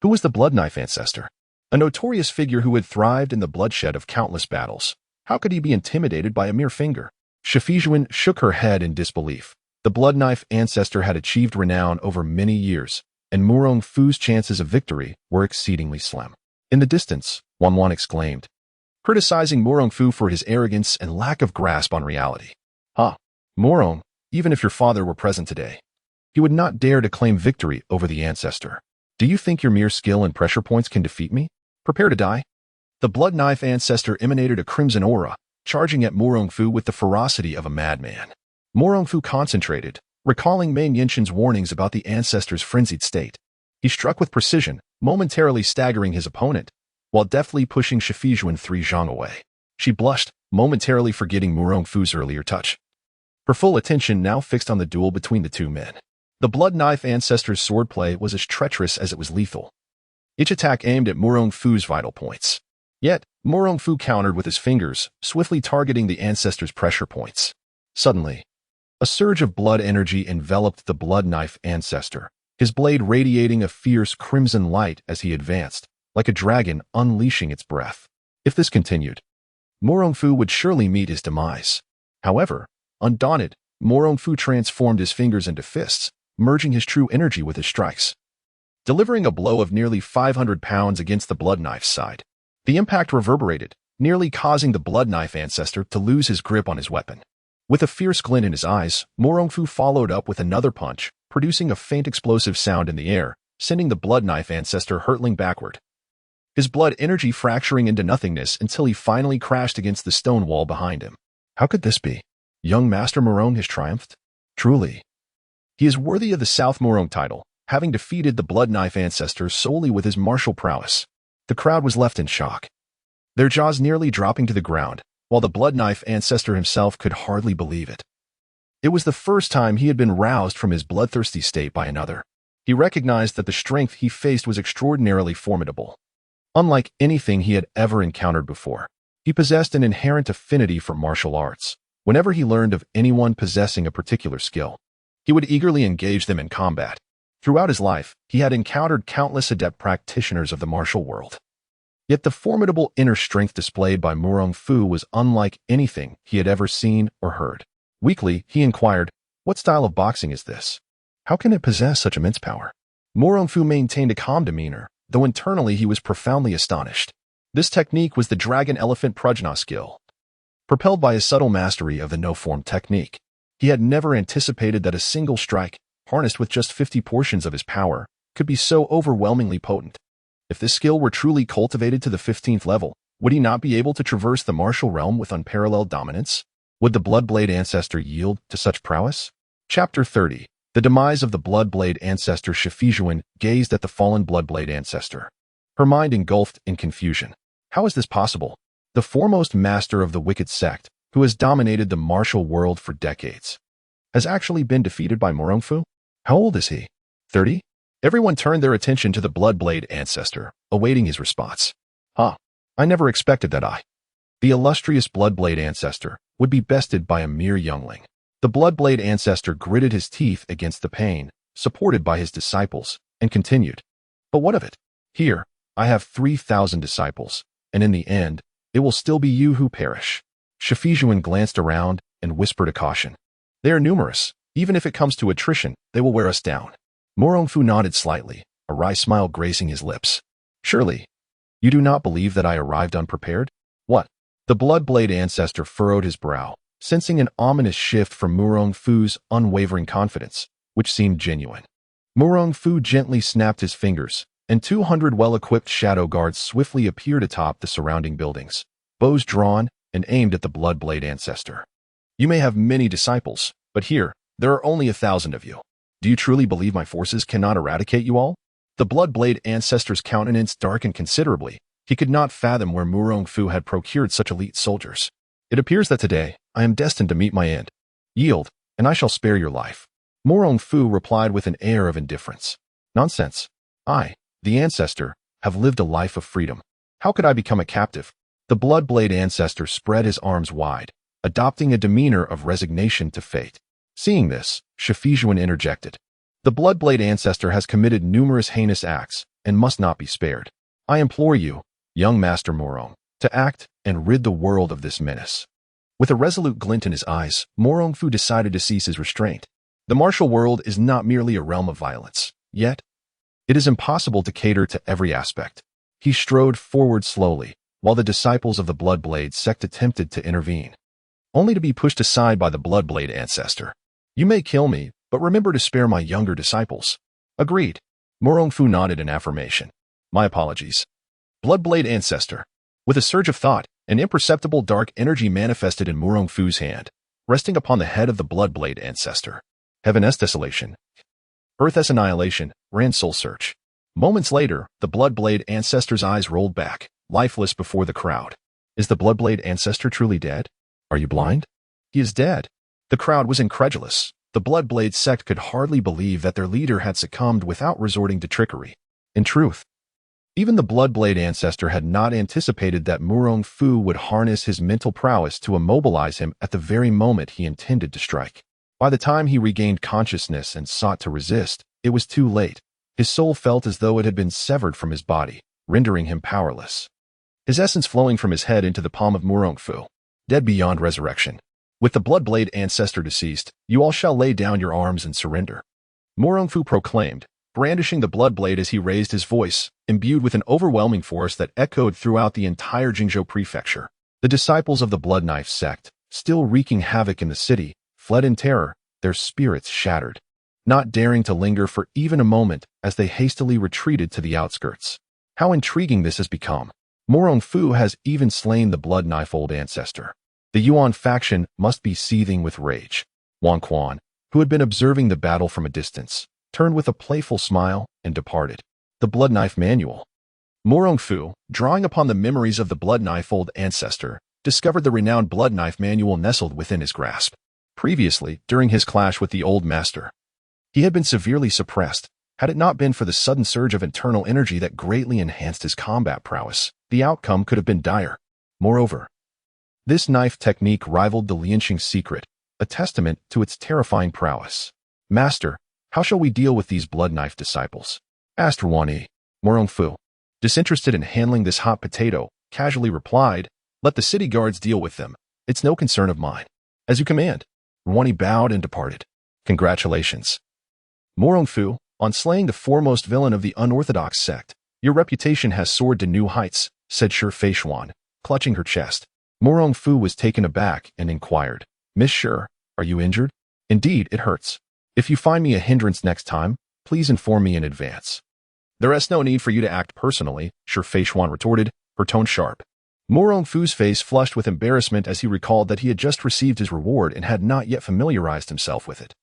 Who was the Blood Knife ancestor? A notorious figure who had thrived in the bloodshed of countless battles. How could he be intimidated by a mere finger? Shifijuan shook her head in disbelief. The Blood Knife ancestor had achieved renown over many years, and Murong Fu's chances of victory were exceedingly slim. In the distance, Wang exclaimed, criticizing Murong Fu for his arrogance and lack of grasp on reality. Murong, even if your father were present today, he would not dare to claim victory over the ancestor. Do you think your mere skill and pressure points can defeat me? Prepare to die." The Blood Knife ancestor emanated a crimson aura, charging at Murong Fu with the ferocity of a madman. Murong Fu concentrated, recalling Meng Yinshan's warnings about the ancestor's frenzied state. He struck with precision, momentarily staggering his opponent, while deftly pushing Shifijuan 3 zhang away. She blushed, momentarily forgetting Murong Fu's earlier touch. Her full attention now fixed on the duel between the two men. The Blood Knife ancestor's swordplay was as treacherous as it was lethal. Each attack aimed at Murong Fu's vital points. Yet, Murong Fu countered with his fingers, swiftly targeting the ancestor's pressure points. Suddenly, a surge of blood energy enveloped the Blood Knife ancestor, his blade radiating a fierce crimson light as he advanced, like a dragon unleashing its breath. If this continued, Murong Fu would surely meet his demise. However, undaunted, Murong Fu transformed his fingers into fists, merging his true energy with his strikes. Delivering a blow of nearly 500 pounds against the Blood Knife's side, the impact reverberated, nearly causing the Blood Knife ancestor to lose his grip on his weapon. With a fierce glint in his eyes, Murong Fu followed up with another punch, producing a faint explosive sound in the air, sending the Blood Knife ancestor hurtling backward. His blood energy fracturing into nothingness until he finally crashed against the stone wall behind him. How could this be? Young Master Murong has triumphed? Truly, he is worthy of the South Murong title, having defeated the Blood Knife ancestor solely with his martial prowess. The crowd was left in shock, their jaws nearly dropping to the ground, while the Blood Knife ancestor himself could hardly believe it. It was the first time he had been roused from his bloodthirsty state by another. He recognized that the strength he faced was extraordinarily formidable. Unlike anything he had ever encountered before, he possessed an inherent affinity for martial arts. Whenever he learned of anyone possessing a particular skill, he would eagerly engage them in combat. Throughout his life, he had encountered countless adept practitioners of the martial world. Yet the formidable inner strength displayed by Murong Fu was unlike anything he had ever seen or heard. Weakly, he inquired, "What style of boxing is this? How can it possess such immense power?" Murong Fu maintained a calm demeanor, though internally he was profoundly astonished. This technique was the Dragon Elephant Prajna skill. Propelled by his subtle mastery of the no-form technique, he had never anticipated that a single strike, harnessed with just 50 portions of his power, could be so overwhelmingly potent. If this skill were truly cultivated to the 15th level, would he not be able to traverse the martial realm with unparalleled dominance? Would the Bloodblade ancestor yield to such prowess? Chapter 30. The demise of the Bloodblade ancestor. Shifijuan gazed at the fallen Bloodblade ancestor, her mind engulfed in confusion. How is this possible? The foremost master of the wicked sect, who has dominated the martial world for decades, has actually been defeated by Murong Fu? How old is he? 30? Everyone turned their attention to the Bloodblade ancestor, awaiting his response. I never expected that the illustrious Bloodblade ancestor, would be bested by a mere youngling. The Bloodblade ancestor gritted his teeth against the pain, supported by his disciples, and continued. But what of it? Here, I have 3,000 disciples, and in the end, it will still be you who perish. Yuyan glanced around and whispered a caution. They are numerous. Even if it comes to attrition, they will wear us down. Murong Fu nodded slightly, a wry smile gracing his lips. Surely, you do not believe that I arrived unprepared? What? The Bloodblade ancestor furrowed his brow, sensing an ominous shift from Murong Fu's unwavering confidence, which seemed genuine. Murong Fu gently snapped his fingers, and 200 well-equipped shadow guards swiftly appeared atop the surrounding buildings, bows drawn and aimed at the Bloodblade ancestor. You may have many disciples, but here, there are only 1,000 of you. Do you truly believe my forces cannot eradicate you all? The Bloodblade ancestor's countenance darkened considerably. He could not fathom where Murong Fu had procured such elite soldiers. It appears that today, I am destined to meet my end. Yield, and I shall spare your life. Murong Fu replied with an air of indifference. Nonsense. I, the ancestor, have lived a life of freedom. How could I become a captive? The Bloodblade ancestor spread his arms wide, adopting a demeanor of resignation to fate. Seeing this, Yuyan interjected. The Bloodblade ancestor has committed numerous heinous acts and must not be spared. I implore you, young Master Murong, to act and rid the world of this menace. With a resolute glint in his eyes, Murong Fu decided to cease his restraint. The martial world is not merely a realm of violence, yet it is impossible to cater to every aspect. He strode forward slowly, while the disciples of the Bloodblade sect attempted to intervene, only to be pushed aside by the Bloodblade ancestor. You may kill me, but remember to spare my younger disciples. Agreed. Murong Fu nodded in affirmation. My apologies. Bloodblade ancestor. With a surge of thought, an imperceptible dark energy manifested in Murong Fu's hand, resting upon the head of the Bloodblade ancestor. Heaven-s desolation. Earth-s annihilation, ran soul search. Moments later, the Bloodblade ancestor's eyes rolled back, lifeless before the crowd. Is the Bloodblade ancestor truly dead? Are you blind? He is dead. The crowd was incredulous. The Bloodblade sect could hardly believe that their leader had succumbed without resorting to trickery. In truth, even the Bloodblade ancestor had not anticipated that Murong Fu would harness his mental prowess to immobilize him at the very moment he intended to strike. By the time he regained consciousness and sought to resist, it was too late. His soul felt as though it had been severed from his body, rendering him powerless. His essence flowing from his head into the palm of Murong Fu, dead beyond resurrection. With the Bloodblade ancestor deceased, you all shall lay down your arms and surrender. Murong Fu proclaimed, brandishing the Bloodblade as he raised his voice, imbued with an overwhelming force that echoed throughout the entire Jingzhou prefecture. The disciples of the Blood Knife sect, still wreaking havoc in the city, fled in terror, their spirits shattered, not daring to linger for even a moment as they hastily retreated to the outskirts. How intriguing this has become. Murong Fu has even slain the Blood Knife old ancestor. The Yuyan faction must be seething with rage. Wang, who had been observing the battle from a distance, turned with a playful smile and departed. The Blood Knife Manual. Murong Fu, drawing upon the memories of the Blood Knife old ancestor, discovered the renowned Blood Knife Manual nestled within his grasp. Previously, during his clash with the old master, he had been severely suppressed. Had it not been for the sudden surge of internal energy that greatly enhanced his combat prowess, the outcome could have been dire. Moreover, this knife technique rivaled the Lianxing's secret, a testament to its terrifying prowess. Master, how shall we deal with these Blood Knife disciples? Asked Ruan. Murong Fu, disinterested in handling this hot potato, casually replied, let the city guards deal with them. It's no concern of mine. As you command. Ruan bowed and departed. Congratulations. Murong Fu, on slaying the foremost villain of the unorthodox sect, your reputation has soared to new heights, said Yuyan, clutching her chest. Murong Fu was taken aback and inquired, Miss Shi, are you injured? Indeed, it hurts. If you find me a hindrance next time, please inform me in advance. There is no need for you to act personally, Yuyan retorted, her tone sharp. Murong Fu's face flushed with embarrassment as he recalled that he had just received his reward and had not yet familiarized himself with it,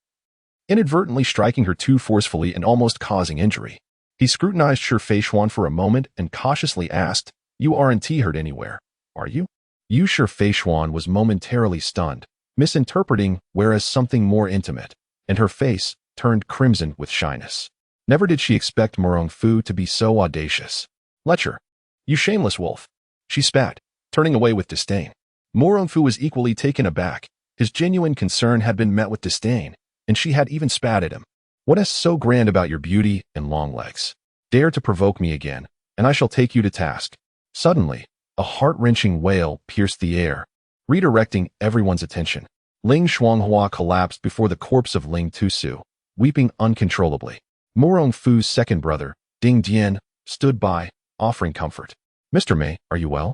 inadvertently striking her too forcefully and almost causing injury. He scrutinized Yuyan for a moment and cautiously asked, you aren't hurt anywhere, are you? Yuyan was momentarily stunned, misinterpreting whereas something more intimate, and her face turned crimson with shyness. Never did she expect Murong Fu to be so audacious. Lecher, you shameless wolf. She spat, turning away with disdain. Murong Fu was equally taken aback. His genuine concern had been met with disdain, and she had even spat at him. What is so grand about your beauty and long legs? Dare to provoke me again, and I shall take you to task." Suddenly, a heart-wrenching wail pierced the air, redirecting everyone's attention. Ling Shuanghua collapsed before the corpse of Ling Tusu, weeping uncontrollably. Murong Fu's second brother, Ding Dian, stood by, offering comfort. "Mr. Mei, are you well?"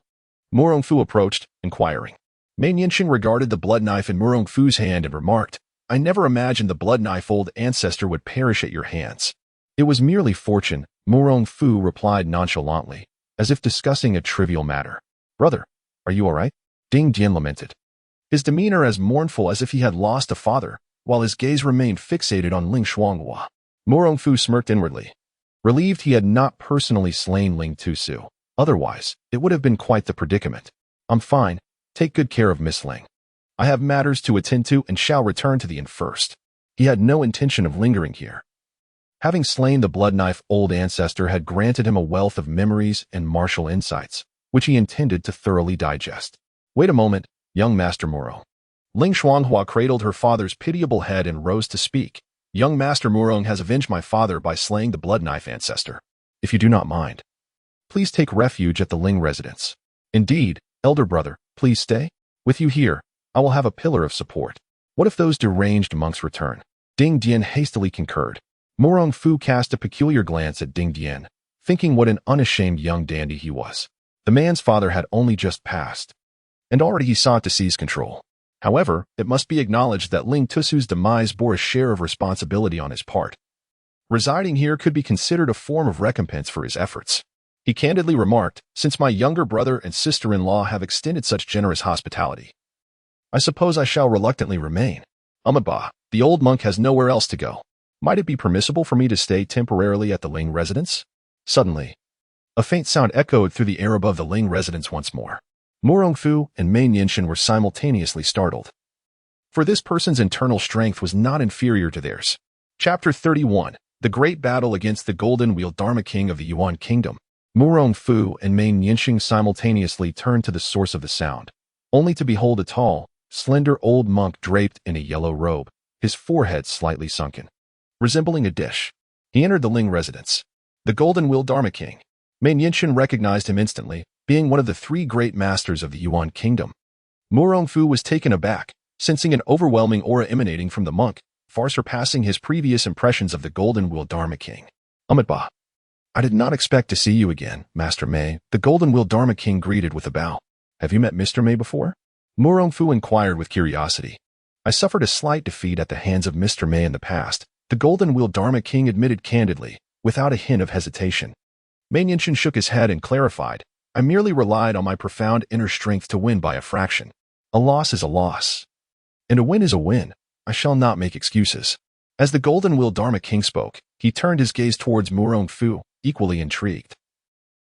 Murong Fu approached, inquiring. Mei Nianxing regarded the blood knife in Murong Fu's hand and remarked, "I never imagined the blood knife old ancestor would perish at your hands." "It was merely fortune," Murong Fu replied nonchalantly, as if discussing a trivial matter. "Brother, are you all right?" Ding Dian lamented, his demeanor as mournful as if he had lost a father, while his gaze remained fixated on Ling Shuanghua. Murong Fu smirked inwardly, relieved he had not personally slain Ling Tusu. Otherwise, it would have been quite the predicament. "I'm fine. Take good care of Miss Ling. I have matters to attend to and shall return to the inn first." He had no intention of lingering here. Having slain the blood knife old ancestor had granted him a wealth of memories and martial insights, which he intended to thoroughly digest. "Wait a moment, young Master Murong." Ling Shuanghua cradled her father's pitiable head and rose to speak. "Young Master Murong has avenged my father by slaying the blood knife ancestor. If you do not mind, please take refuge at the Ling residence. Indeed, elder brother, please stay. With you here, I will have a pillar of support. What if those deranged monks return?" Ding Dian hastily concurred. Murong Fu cast a peculiar glance at Ding Dian, thinking what an unashamed young dandy he was. The man's father had only just passed, and already he sought to seize control. However, it must be acknowledged that Ling Tusu's demise bore a share of responsibility on his part. Residing here could be considered a form of recompense for his efforts. He candidly remarked, "Since my younger brother and sister-in-law have extended such generous hospitality, I suppose I shall reluctantly remain. Bah, the old monk has nowhere else to go. Might it be permissible for me to stay temporarily at the Ling residence?" Suddenly, a faint sound echoed through the air above the Ling residence once more. Murong Fu and Mei Nianxing were simultaneously startled, for this person's internal strength was not inferior to theirs. Chapter 31. The Great Battle Against the Golden Wheel Dharma King of the Yuan Kingdom. Murong Fu and Mei Nianxing simultaneously turned to the source of the sound, only to behold a tall, slender old monk draped in a yellow robe, his forehead slightly sunken, resembling a dish. He entered the Ling residence. The Golden Wheel Dharma King. Mei Nianxing recognized him instantly, being one of the three great masters of the Yuan Kingdom. Murong Fu was taken aback, sensing an overwhelming aura emanating from the monk, far surpassing his previous impressions of the Golden Wheel Dharma King. Bah, I did not expect to see you again, Master Mei," the Golden Wheel Dharma King greeted with a bow. "Have you met Mr. Mei before?" Murong Fu inquired with curiosity. "I suffered a slight defeat at the hands of Mr. Mei in the past," the Golden Wheel Dharma King admitted candidly, without a hint of hesitation. Mei Nianxing shook his head and clarified, "I merely relied on my profound inner strength to win by a fraction. A loss is a loss, and a win is a win. I shall not make excuses." As the Golden Wheel Dharma King spoke, he turned his gaze towards Murong Fu, equally intrigued.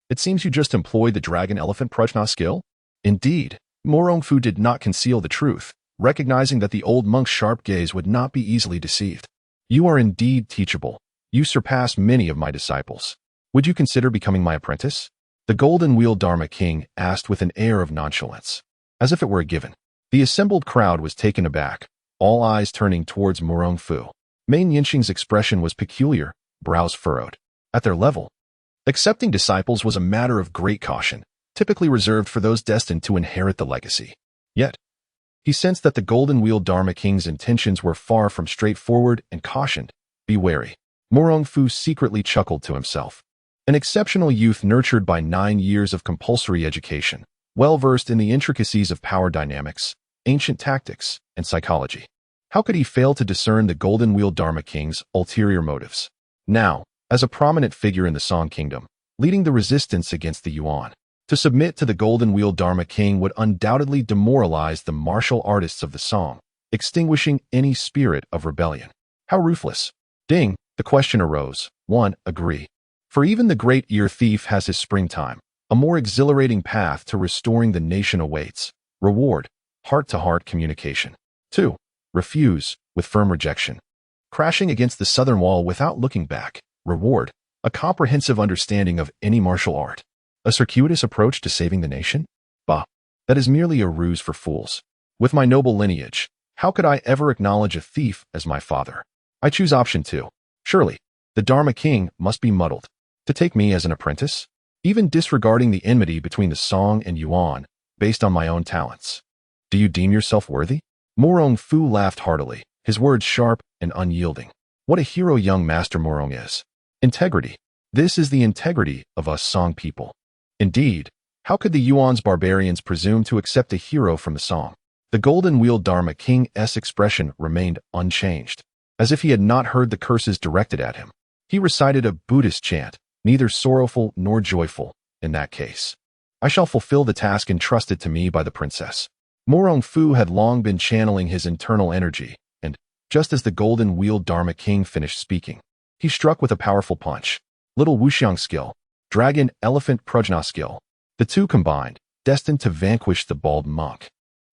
"It seems you just employed the Dragon Elephant Prajna skill?" Indeed, Murong Fu did not conceal the truth, recognizing that the old monk's sharp gaze would not be easily deceived. "You are indeed teachable. You surpass many of my disciples. Would you consider becoming my apprentice?" The Golden Wheel Dharma King asked with an air of nonchalance, as if it were a given. The assembled crowd was taken aback, all eyes turning towards Murong Fu. Mei Nianxing's expression was peculiar, brows furrowed. At their level, accepting disciples was a matter of great caution, typically reserved for those destined to inherit the legacy. Yet, he sensed that the Golden Wheel Dharma King's intentions were far from straightforward and cautioned, "Be wary." Murong Fu secretly chuckled to himself. An exceptional youth nurtured by 9 years of compulsory education, well-versed in the intricacies of power dynamics, ancient tactics, and psychology. How could he fail to discern the Golden Wheel Dharma King's ulterior motives? Now, as a prominent figure in the Song Kingdom, leading the resistance against the Yuan, to submit to the Golden Wheel Dharma King would undoubtedly demoralize the martial artists of the Song, extinguishing any spirit of rebellion. How ruthless. Ding, the question arose. 1. Agree. For even the great ear thief has his springtime. A more exhilarating path to restoring the nation awaits. Reward, heart-to-heart communication. 2. Refuse, with firm rejection. Crashing against the southern wall without looking back. Reward, a comprehensive understanding of any martial art. A circuitous approach to saving the nation? Bah, that is merely a ruse for fools. With my noble lineage, how could I ever acknowledge a thief as my father? I choose option 2. Surely, the Dharma King must be muddled. To take me as an apprentice? even disregarding the enmity between the Song and Yuan, based on my own talents. Do you deem yourself worthy? Murong Fu laughed heartily, his words sharp and unyielding. What a hero young Master Murong is. Integrity. This is the integrity of us Song people. Indeed, how could the Yuan's barbarians presume to accept a hero from the Song? The golden wheel Dharma King's expression remained unchanged, as if he had not heard the curses directed at him. He recited a Buddhist chant, neither sorrowful nor joyful, in that case. I shall fulfill the task entrusted to me by the princess. Murong Fu had long been channeling his internal energy, and, just as the golden wheel Dharma King finished speaking, he struck with a powerful punch. Little Wuxiang skill, dragon elephant prajna skill, the two combined, destined to vanquish the bald monk.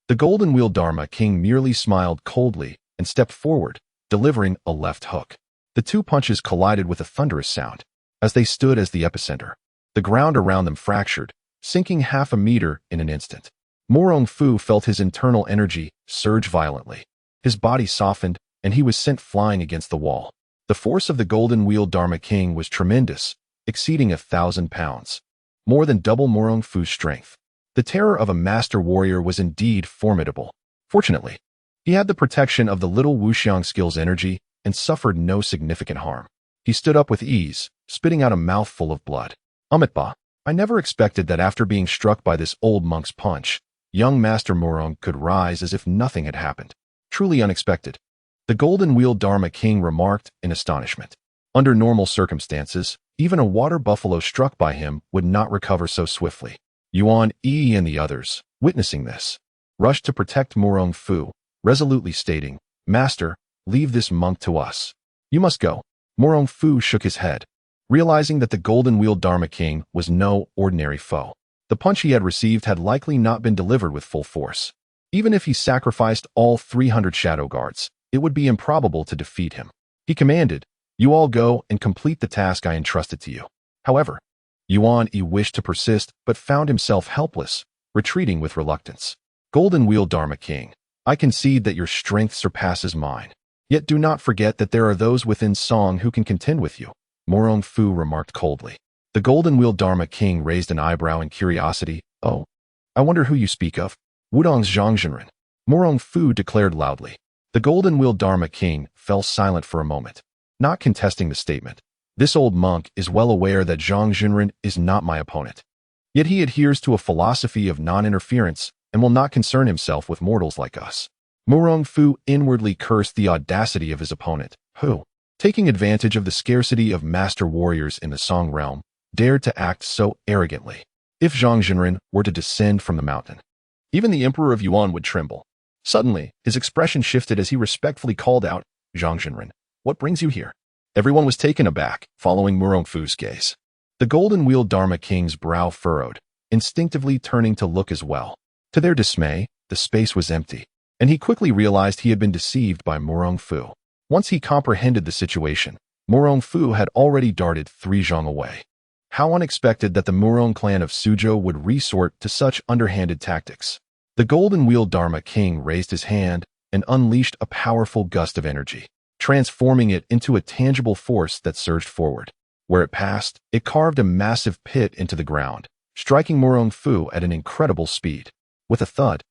The golden wheel Dharma King merely smiled coldly and stepped forward, delivering a left hook. The two punches collided with a thunderous sound. As they stood as the epicenter, the ground around them fractured, sinking half a meter in an instant. Murong Fu felt his internal energy surge violently. His body softened, and he was sent flying against the wall. The force of the golden wheel Dharma King was tremendous, exceeding 1,000 pounds, more than double Murong Fu's strength. The terror of a master warrior was indeed formidable. Fortunately, he had the protection of the little Wuxiang skill's energy and suffered no significant harm. He stood up with ease, spitting out a mouthful of blood. Amitba, I never expected that after being struck by this old monk's punch, young Master Murong could rise as if nothing had happened. Truly unexpected. The golden wheel Dharma King remarked in astonishment. Under normal circumstances, even a water buffalo struck by him would not recover so swiftly. Yuan and the others, witnessing this, rushed to protect Murong Fu, resolutely stating, Master, leave this monk to us. You must go. Murong Fu shook his head, realizing that the golden wheel Dharma King was no ordinary foe. The punch he had received had likely not been delivered with full force. Even if he sacrificed all 300 shadow guards, it would be improbable to defeat him. He commanded, You all go and complete the task I entrusted to you. However, Yuan wished to persist but found himself helpless, retreating with reluctance. Golden wheel Dharma King, I concede that your strength surpasses mine. Yet do not forget that there are those within Song who can contend with you, Murong Fu remarked coldly. The golden wheel Dharma King raised an eyebrow in curiosity. Oh, I wonder who you speak of. Wudong's Zhangzhenren, Murong Fu declared loudly. The golden wheel Dharma King fell silent for a moment, not contesting the statement. This old monk is well aware that Zhang Junren is not my opponent. Yet he adheres to a philosophy of non-interference and will not concern himself with mortals like us. Murong Fu inwardly cursed the audacity of his opponent, who, taking advantage of the scarcity of master warriors in the Song realm, dared to act so arrogantly. If Zhang Junren were to descend from the mountain, even the Emperor of Yuan would tremble. Suddenly, his expression shifted as he respectfully called out, Zhang Junren, what brings you here? Everyone was taken aback, following Murong Fu's gaze. The golden wheel Dharma King's brow furrowed, instinctively turning to look as well. To their dismay, the space was empty, and he quickly realized he had been deceived by Murong Fu. Once he comprehended the situation, Murong Fu had already darted 3 zhang away. How unexpected that the Murong clan of Suzhou would resort to such underhanded tactics. The golden wheel Dharma King raised his hand and unleashed a powerful gust of energy, transforming it into a tangible force that surged forward. Where it passed, it carved a massive pit into the ground, striking Murong Fu at an incredible speed. With a thud,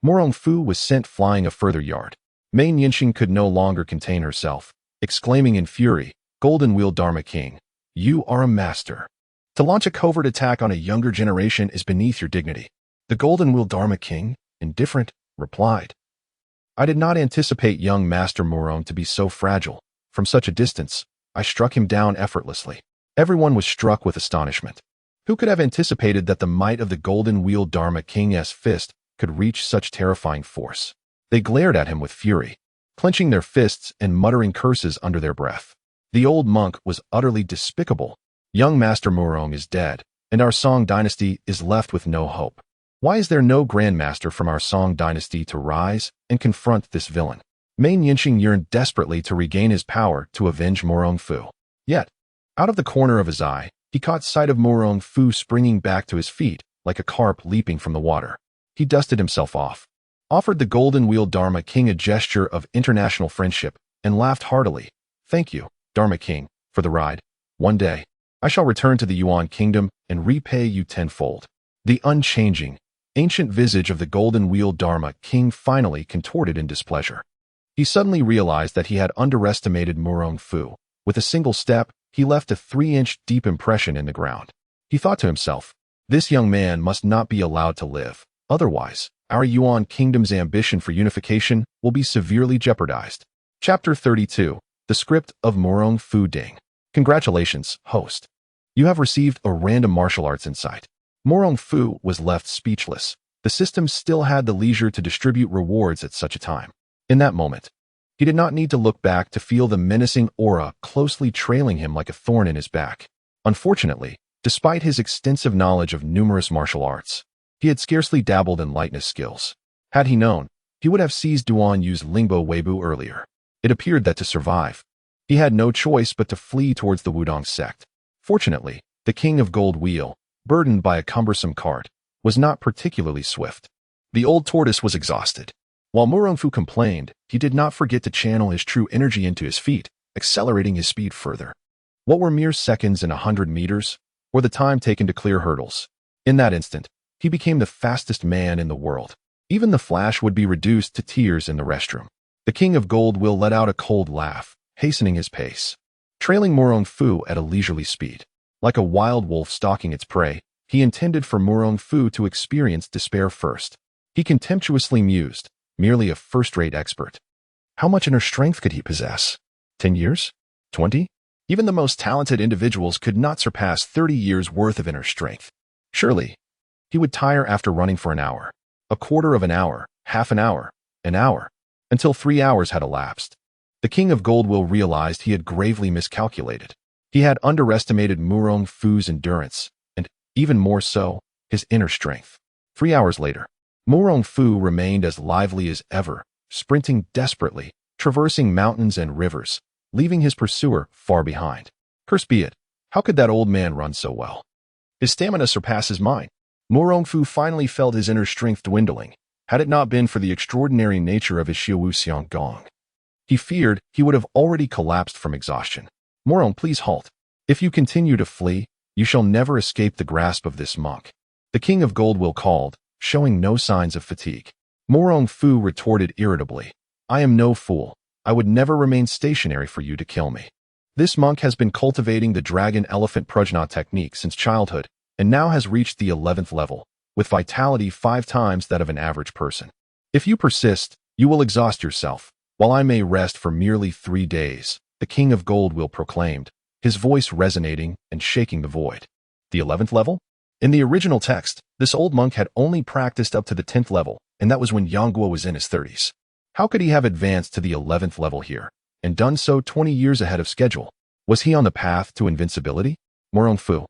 Murong Fu was sent flying a further yard. Mei Nianxing could no longer contain herself, exclaiming in fury, Golden wheel Dharma King, you are a master. To launch a covert attack on a younger generation is beneath your dignity. The golden wheel Dharma King, indifferent, replied. I did not anticipate young Master Murong to be so fragile. From such a distance, I struck him down effortlessly. Everyone was struck with astonishment. Who could have anticipated that the might of the golden wheel Dharma King's fist could reach such terrifying force? They glared at him with fury, clenching their fists and muttering curses under their breath. The old monk was utterly despicable. Young Master Murong is dead, and our Song dynasty is left with no hope. Why is there no grandmaster from our Song dynasty to rise and confront this villain? Mei Nianxing yearned desperately to regain his power to avenge Murong Fu. Yet, out of the corner of his eye, he caught sight of Murong Fu springing back to his feet like a carp leaping from the water. He dusted himself off, offered the golden wheel Dharma King a gesture of international friendship, and laughed heartily. Thank you, Dharma King, for the ride. One day, I shall return to the Yuan kingdom and repay you tenfold. The unchanging, ancient visage of the golden wheel Dharma king finally contorted in displeasure. He suddenly realized that he had underestimated Murong Fu. With a single step, he left a 3-inch deep impression in the ground. He thought to himself, this young man must not be allowed to live. Otherwise, our Yuan kingdom's ambition for unification will be severely jeopardized. Chapter 32. The Script of Murong Fu Ding. Congratulations, host. You have received a random martial arts insight. Murong Fu was left speechless. The system still had the leisure to distribute rewards at such a time. In that moment, he did not need to look back to feel the menacing aura closely trailing him like a thorn in his back. Unfortunately, despite his extensive knowledge of numerous martial arts, he had scarcely dabbled in lightness skills. Had he known, he would have seized Duan Yu's Lingbo Weibu earlier. It appeared that to survive, he had no choice but to flee towards the Wudong sect. Fortunately, the king of Gold Wheel, burdened by a cumbersome cart, was not particularly swift. The old tortoise was exhausted. While Murong Fu complained, he did not forget to channel his true energy into his feet, accelerating his speed further. What were mere seconds in 100 meters, or the time taken to clear hurdles? In that instant, he became the fastest man in the world. Even the Flash would be reduced to tears in the restroom. The king of Gold will let out a cold laugh, hastening his pace. Trailing Murong Fu at a leisurely speed. Like a wild wolf stalking its prey, he intended for Murong Fu to experience despair first. He contemptuously mused, merely a first-rate expert. How much inner strength could he possess? 10 years? 20? Even the most talented individuals could not surpass 30 years' worth of inner strength. Surely, he would tire after running for an hour, a quarter of an hour, half an hour, until 3 hours had elapsed. The king of Goldwill realized he had gravely miscalculated. He had underestimated Murong Fu's endurance, and, even more so, his inner strength. 3 hours later, Murong Fu remained as lively as ever, sprinting desperately, traversing mountains and rivers, leaving his pursuer far behind. Cursed be it, how could that old man run so well? His stamina surpasses mine. Murong Fu finally felt his inner strength dwindling, had it not been for the extraordinary nature of his Xiaowu Gong. He feared he would have already collapsed from exhaustion. Murong, please halt. If you continue to flee, you shall never escape the grasp of this monk. The king of Goldwill called, showing no signs of fatigue. Murong Fu retorted irritably, I am no fool. I would never remain stationary for you to kill me. This monk has been cultivating the dragon-elephant prajna technique since childhood, and now has reached the 11th level, with vitality 5 times that of an average person. If you persist, you will exhaust yourself, while I may rest for merely 3 days, the king of Goldwill proclaimed, his voice resonating and shaking the void. The 11th level? In the original text, this old monk had only practiced up to the 10th level, and that was when Yangguo was in his 30s. How could he have advanced to the 11th level here, and done so 20 years ahead of schedule? Was he on the path to invincibility? Murong Fu,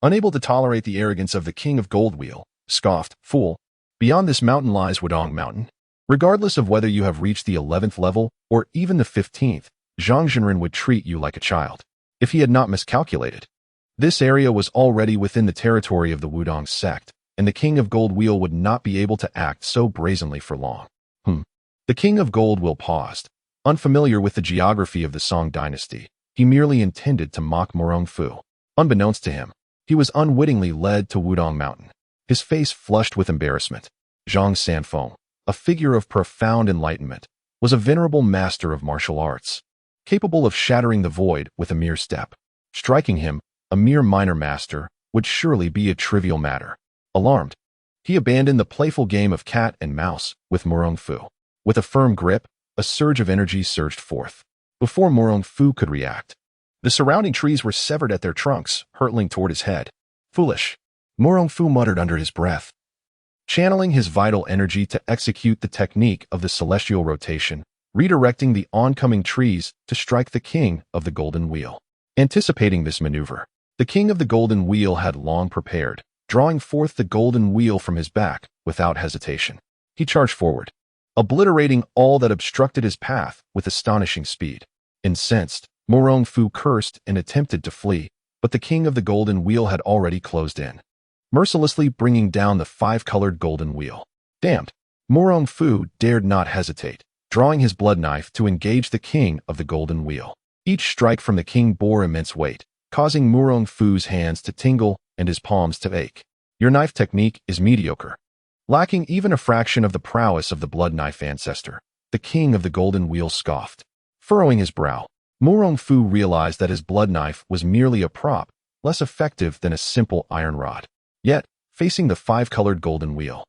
unable to tolerate the arrogance of the king of Goldwheel, scoffed, Fool, beyond this mountain lies Wudong Mountain. Regardless of whether you have reached the 11th level or even the 15th, Zhang Zhenren would treat you like a child. If he had not miscalculated, this area was already within the territory of the Wudong sect, and the king of Goldwheel would not be able to act so brazenly for long. The king of Goldwheel paused. Unfamiliar with the geography of the Song dynasty, he merely intended to mock Murong Fu. Unbeknownst to him, he was unwittingly led to Wudong Mountain. His face flushed with embarrassment. Zhang Sanfeng, a figure of profound enlightenment, was a venerable master of martial arts, capable of shattering the void with a mere step. Striking him, a mere minor master, would surely be a trivial matter. Alarmed, he abandoned the playful game of cat and mouse with Murong Fu. With a firm grip, a surge of energy surged forth. Before Murong Fu could react, the surrounding trees were severed at their trunks, hurtling toward his head. Foolish, Murong Fu muttered under his breath. Channeling his vital energy to execute the technique of the celestial rotation, redirecting the oncoming trees to strike the king of the Golden Wheel. Anticipating this maneuver, the king of the Golden Wheel had long prepared, drawing forth the Golden Wheel from his back without hesitation. He charged forward, obliterating all that obstructed his path with astonishing speed. Incensed, Murong Fu cursed and attempted to flee, but the king of the Golden Wheel had already closed in, mercilessly bringing down the 5-colored Golden Wheel. Damned! Murong Fu dared not hesitate, drawing his blood knife to engage the king of the Golden Wheel. Each strike from the king bore immense weight, causing Murong Fu's hands to tingle and his palms to ache. Your knife technique is mediocre. Lacking even a fraction of the prowess of the blood knife ancestor, the king of the golden wheel scoffed. Furrowing his brow, Murong Fu realized that his blood knife was merely a prop, less effective than a simple iron rod. Yet, facing the five-colored golden wheel,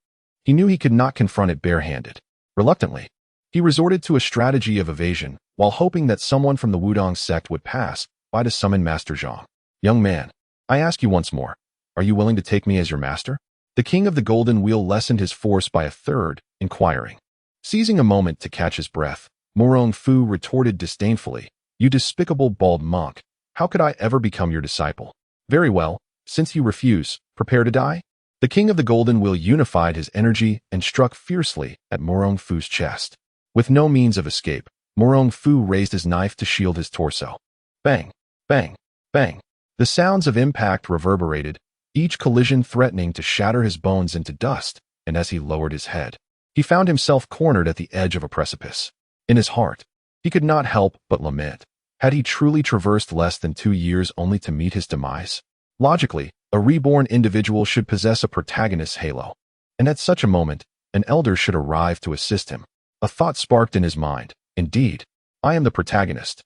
he knew he could not confront it barehanded. Reluctantly, he resorted to a strategy of evasion while hoping that someone from the Wudong sect would pass by to summon Master Zhang. Young man, I ask you once more, are you willing to take me as your master? The king of the golden wheel lessened his force by a third, inquiring. Seizing a moment to catch his breath, Murong Fu retorted disdainfully, You despicable bald monk, how could I ever become your disciple? Very well, since you refuse, prepare to die? The king of the golden wheel unified his energy and struck fiercely at Murong Fu's chest. With no means of escape, Murong Fu raised his knife to shield his torso. Bang, bang, bang. The sounds of impact reverberated, each collision threatening to shatter his bones into dust, and as he lowered his head, he found himself cornered at the edge of a precipice. In his heart, he could not help but lament. Had he truly traversed less than 2 years only to meet his demise? Logically, a reborn individual should possess a protagonist's halo, and at such a moment, an elder should arrive to assist him. A thought sparked in his mind. Indeed, I am the protagonist,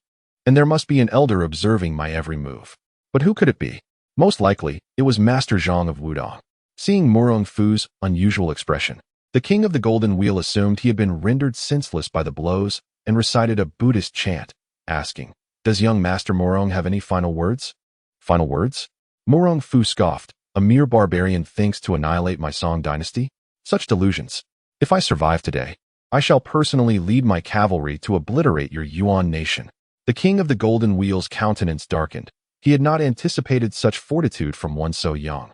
and there must be an elder observing my every move. But who could it be? Most likely, it was Master Zhang of Wudong. Seeing Murong Fu's unusual expression, the king of the golden wheel assumed he had been rendered senseless by the blows and recited a Buddhist chant, asking, Does young Master Murong have any final words? Final words? Murong Fu scoffed. A mere barbarian thinks to annihilate my Song dynasty? Such delusions. If I survive today, I shall personally lead my cavalry to obliterate your Yuan nation. The king of the golden wheel's countenance darkened. He had not anticipated such fortitude from one so young,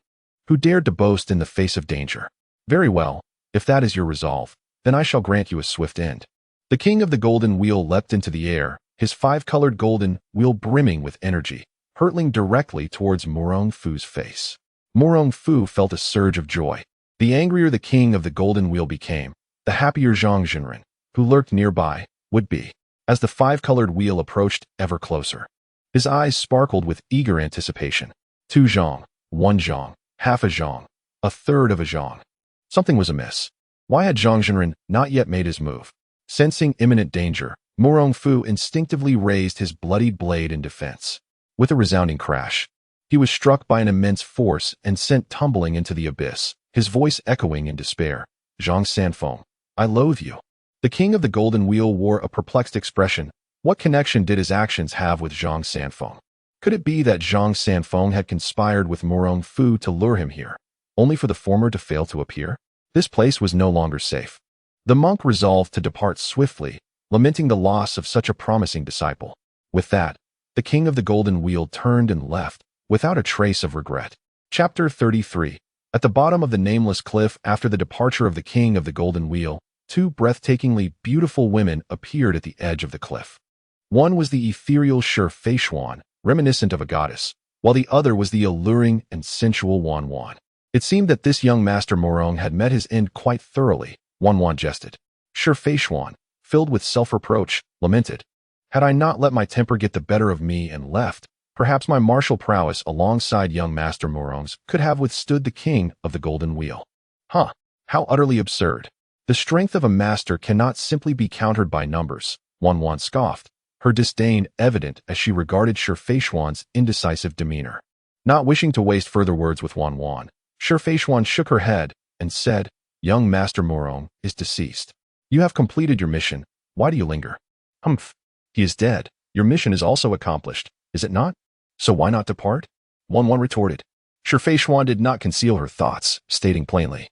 who dared to boast in the face of danger. Very well, if that is your resolve, then I shall grant you a swift end. The king of the golden wheel leapt into the air, his five-colored golden wheel brimming with energy, hurtling directly towards Murong Fu's face. Murong Fu felt a surge of joy. The angrier the king of the golden wheel became, the happier Zhang Zhenren, who lurked nearby, would be. As the five-colored wheel approached ever closer, his eyes sparkled with eager anticipation. 2 zhang, 1 zhang, half a zhang, a third of a zhang. Something was amiss. Why had Zhang Zhenren not yet made his move? Sensing imminent danger, Murong Fu instinctively raised his bloodied blade in defense. With a resounding crash, he was struck by an immense force and sent tumbling into the abyss, his voice echoing in despair. Zhang Sanfeng, I loathe you. The king of the golden wheel wore a perplexed expression. What connection did his actions have with Zhang Sanfeng? Could it be that Zhang Sanfeng had conspired with Murong Fu to lure him here, only for the former to fail to appear? This place was no longer safe. The monk resolved to depart swiftly, lamenting the loss of such a promising disciple. With that, the king of the golden wheel turned and left, without a trace of regret. Chapter 33. At the bottom of the nameless cliff after the departure of the king of the golden wheel, 2 breathtakingly beautiful women appeared at the edge of the cliff. One was the ethereal Shi Xuan, reminiscent of a goddess, while the other was the alluring and sensual Wan Wan. It seemed that this young Master Murong had met his end quite thoroughly, Wan Wan jested. Shi Xuan, filled with self-reproach, lamented. Had I not let my temper get the better of me and left, perhaps my martial prowess alongside young Master Murong's could have withstood the king of the golden wheel. Huh, how utterly absurd. The strength of a master cannot simply be countered by numbers, Wan Wan scoffed, her disdain evident as she regarded Shi Xuan's indecisive demeanor. Not wishing to waste further words with Wan Wan, Shi Xuan shook her head and said, Young Master Murong is deceased. You have completed your mission. Why do you linger? Humph. He is dead. Your mission is also accomplished, is it not? So why not depart? Wan Wan retorted. Shi Xuan did not conceal her thoughts, stating plainly,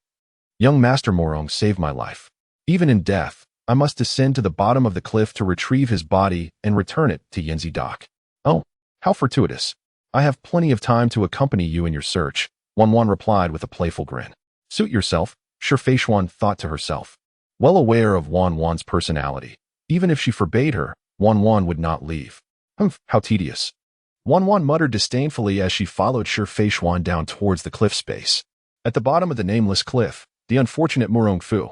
Young Master Murong saved my life. Even in death, I must descend to the bottom of the cliff to retrieve his body and return it to Yanzi Dock. Oh, how fortuitous. I have plenty of time to accompany you in your search, Wan Wan replied with a playful grin. Suit yourself, Shi Xuan thought to herself. Well aware of Wan Wan's personality, even if she forbade her, Wan Wan would not leave. Humph, how tedious. Wan Wan muttered disdainfully as she followed Shi Xuan down towards the cliff space. At the bottom of the nameless cliff, the unfortunate Murong Fu,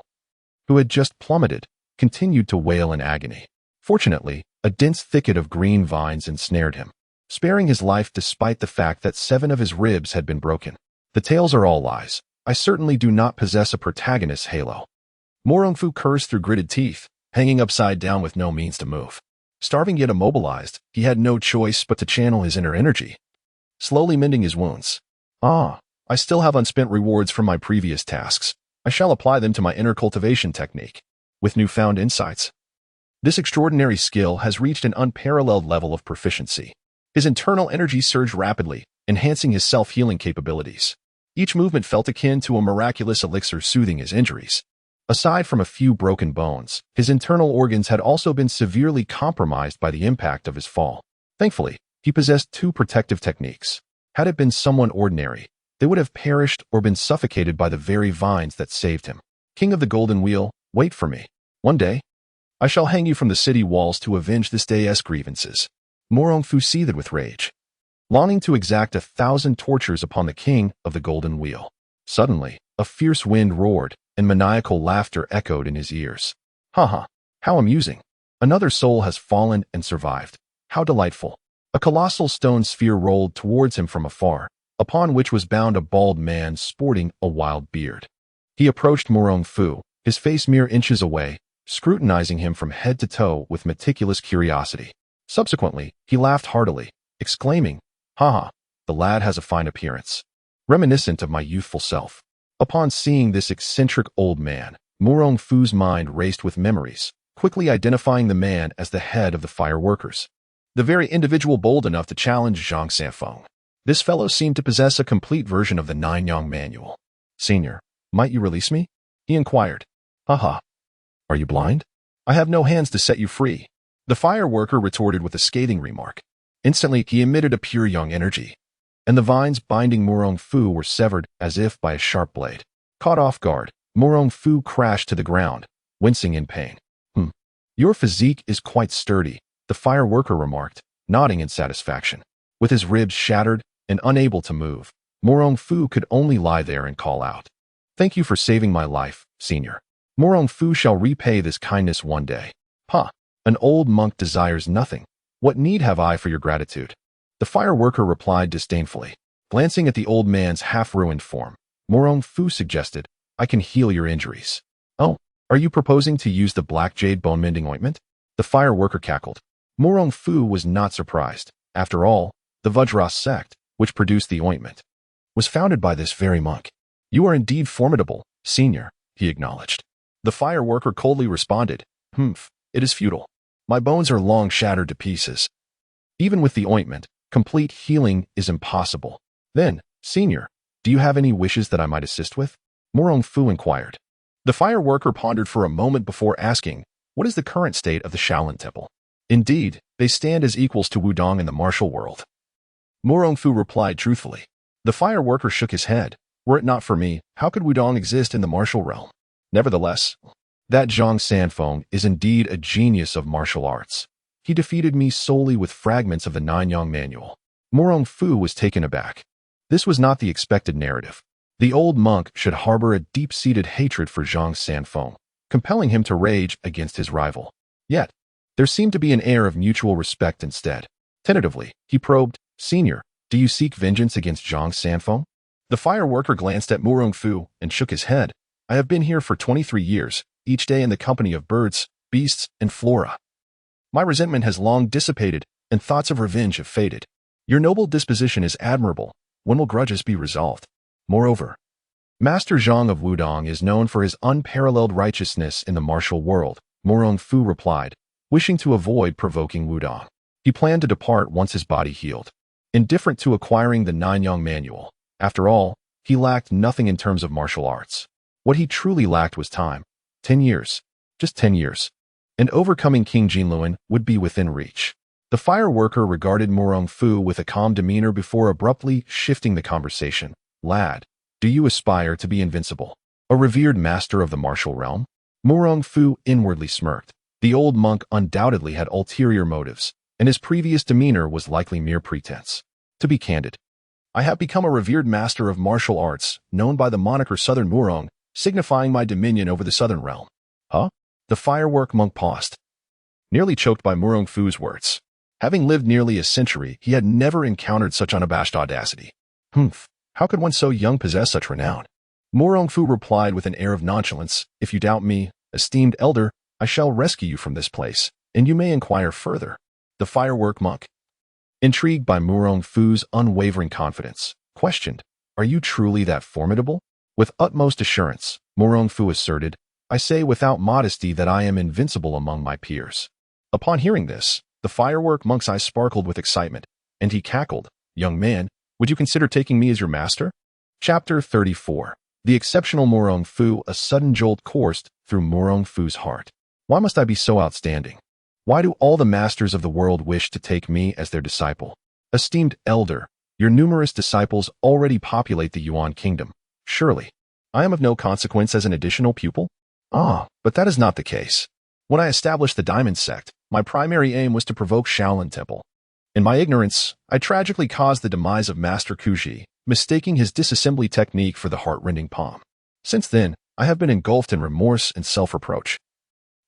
who had just plummeted, continued to wail in agony. Fortunately, a dense thicket of green vines ensnared him. sparing his life despite the fact that 7 of his ribs had been broken. The tales are all lies. I certainly do not possess a protagonist's halo. Murong Fu cursed through gritted teeth, hanging upside down with no means to move. Starving yet immobilized, he had no choice but to channel his inner energy, slowly mending his wounds. I still have unspent rewards from my previous tasks. I shall apply them to my inner cultivation technique, with newfound insights. This extraordinary skill has reached an unparalleled level of proficiency. His internal energy surged rapidly, enhancing his self-healing capabilities. Each movement felt akin to a miraculous elixir soothing his injuries. Aside from a few broken bones, his internal organs had also been severely compromised by the impact of his fall. Thankfully, he possessed 2 protective techniques. Had it been someone ordinary, they would have perished or been suffocated by the very vines that saved him. King of the Golden Wheel, wait for me. One day, I shall hang you from the city walls to avenge this day's grievances. Murong Fu seethed with rage, longing to exact 1,000 tortures upon the King of the Golden Wheel. Suddenly, a fierce wind roared, and maniacal laughter echoed in his ears. Haha, how amusing. Another soul has fallen and survived. How delightful. A colossal stone sphere rolled towards him from afar, upon which was bound a bald man sporting a wild beard. He approached Murong Fu, his face mere inches away, scrutinizing him from head to toe with meticulous curiosity. Subsequently, he laughed heartily, exclaiming, Haha, the lad has a fine appearance, reminiscent of my youthful self. Upon seeing this eccentric old man, Murong Fu's mind raced with memories, quickly identifying the man as the head of the fireworkers. The very individual bold enough to challenge Zhang Sanfeng. This fellow seemed to possess a complete version of the Nine-Yang manual. Senior, might you release me? He inquired. Haha. Are you blind? I have no hands to set you free. The fireworker retorted with a scathing remark. Instantly, he emitted a pure young energy, and the vines binding Murong Fu were severed as if by a sharp blade. Caught off guard, Murong Fu crashed to the ground, wincing in pain. Your physique is quite sturdy, the fireworker remarked, nodding in satisfaction. With his ribs shattered and unable to move, Murong Fu could only lie there and call out. Thank you for saving my life, senior. Murong Fu shall repay this kindness one day. An old monk desires nothing. What need have I for your gratitude? The fireworker replied disdainfully. Glancing at the old man's half-ruined form, Murong Fu suggested, I can heal your injuries. Oh, are you proposing to use the black jade bone-mending ointment? The fireworker cackled. Murong Fu was not surprised. After all, the Vajra sect, which produced the ointment, was founded by this very monk. You are indeed formidable, senior, he acknowledged. The fireworker coldly responded, it is futile. My bones are long shattered to pieces. Even with the ointment, complete healing is impossible. Then, senior, do you have any wishes that I might assist with? Murong Fu inquired. The fireworker pondered for a moment before asking, what is the current state of the Shaolin Temple? Indeed, they stand as equals to Wudong in the martial world. Murong Fu replied truthfully. The fireworker shook his head. Were it not for me, how could Wudong exist in the martial realm? Nevertheless, that Zhang Sanfeng is indeed a genius of martial arts. He defeated me solely with fragments of the Nine-Yang manual. Murong Fu was taken aback. This was not the expected narrative. The old monk should harbor a deep-seated hatred for Zhang Sanfeng, compelling him to rage against his rival. Yet, there seemed to be an air of mutual respect instead. Tentatively, he probed, Senior, do you seek vengeance against Zhang Sanfeng? The fireworker glanced at Murong Fu and shook his head. I have been here for 23 years, each day in the company of birds, beasts, and flora. My resentment has long dissipated, and thoughts of revenge have faded. Your noble disposition is admirable. When will grudges be resolved? Moreover, Master Zhang of Wudong is known for his unparalleled righteousness in the martial world, Murong Fu replied, wishing to avoid provoking Wudong. He planned to depart once his body healed. Indifferent to acquiring the Nine-Yang manual, after all, he lacked nothing in terms of martial arts. What he truly lacked was time. 10 years. Just 10 years. And overcoming King Jinluan would be within reach. The fireworker regarded Murong Fu with a calm demeanor before abruptly shifting the conversation. Lad, do you aspire to be invincible? A revered master of the martial realm? Murong Fu inwardly smirked. The old monk undoubtedly had ulterior motives, and his previous demeanor was likely mere pretense. To be candid, I have become a revered master of martial arts, known by the moniker Southern Murong, signifying my dominion over the southern realm. Huh? The firework monk paused, nearly choked by Murong Fu's words. Having lived nearly a century, he had never encountered such unabashed audacity. Humph, how could one so young possess such renown? Murong Fu replied with an air of nonchalance, "If you doubt me, esteemed elder, I shall rescue you from this place, and you may inquire further." The firework monk, intrigued by Murong Fu's unwavering confidence, questioned, "Are you truly that formidable?" With utmost assurance, Murong Fu asserted, "I say without modesty that I am invincible among my peers." Upon hearing this, the firework monk's eyes sparkled with excitement, and he cackled, "Young man, would you consider taking me as your master?" Chapter 34. The exceptional Murong Fu. A sudden jolt coursed through Murong Fu's heart. Why must I be so outstanding? Why do all the masters of the world wish to take me as their disciple? Esteemed elder, your numerous disciples already populate the Yuan kingdom. Surely, I am of no consequence as an additional pupil? But that is not the case. When I established the Diamond Sect, my primary aim was to provoke Shaolin Temple. In my ignorance, I tragically caused the demise of Master Kuji, mistaking his disassembly technique for the heart-rending palm. Since then, I have been engulfed in remorse and self-reproach,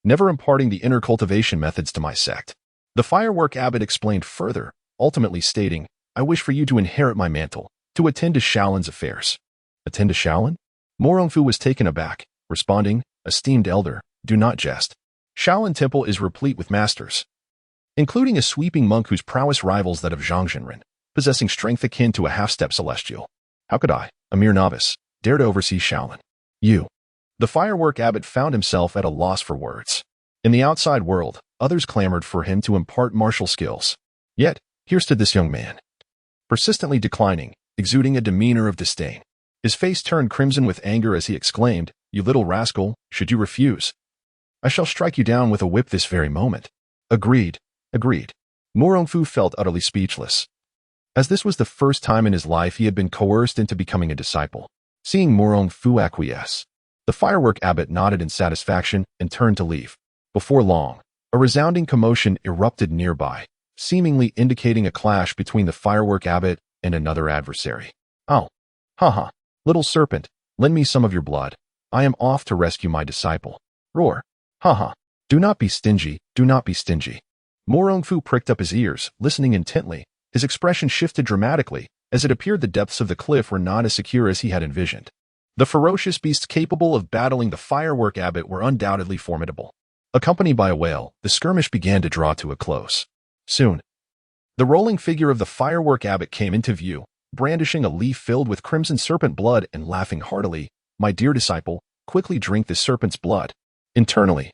never imparting the inner cultivation methods to my sect. The firework abbot explained further, ultimately stating, "I wish for you to inherit my mantle, to attend to Shaolin's affairs." Attend to Shaolin? Murong Fu was taken aback, responding, "Esteemed elder, do not jest. Shaolin Temple is replete with masters, including a sweeping monk whose prowess rivals that of Zhang Zhenren, possessing strength akin to a half-step celestial. How could I, a mere novice, dare to oversee Shaolin? You." The firework abbot found himself at a loss for words. In the outside world, others clamored for him to impart martial skills. Yet, here stood this young man, persistently declining, exuding a demeanor of disdain. His face turned crimson with anger as he exclaimed, "You little rascal, should you refuse, I shall strike you down with a whip this very moment." Agreed. Murong Fu felt utterly speechless, as this was the first time in his life he had been coerced into becoming a disciple. Seeing Murong Fu acquiesce, the firework abbot nodded in satisfaction and turned to leave. Before long, a resounding commotion erupted nearby, seemingly indicating a clash between the firework abbot and another adversary. "Oh, haha, little serpent, lend me some of your blood. I am off to rescue my disciple." Roar. "Haha, do not be stingy, do not be stingy." Murong Fu pricked up his ears, listening intently. His expression shifted dramatically, as it appeared the depths of the cliff were not as secure as he had envisioned. The ferocious beasts capable of battling the firework abbot were undoubtedly formidable. Accompanied by a wail, the skirmish began to draw to a close. Soon, the rolling figure of the firework abbot came into view, brandishing a leaf filled with crimson serpent blood and laughing heartily. "My dear disciple, quickly drink this serpent's blood." Internally,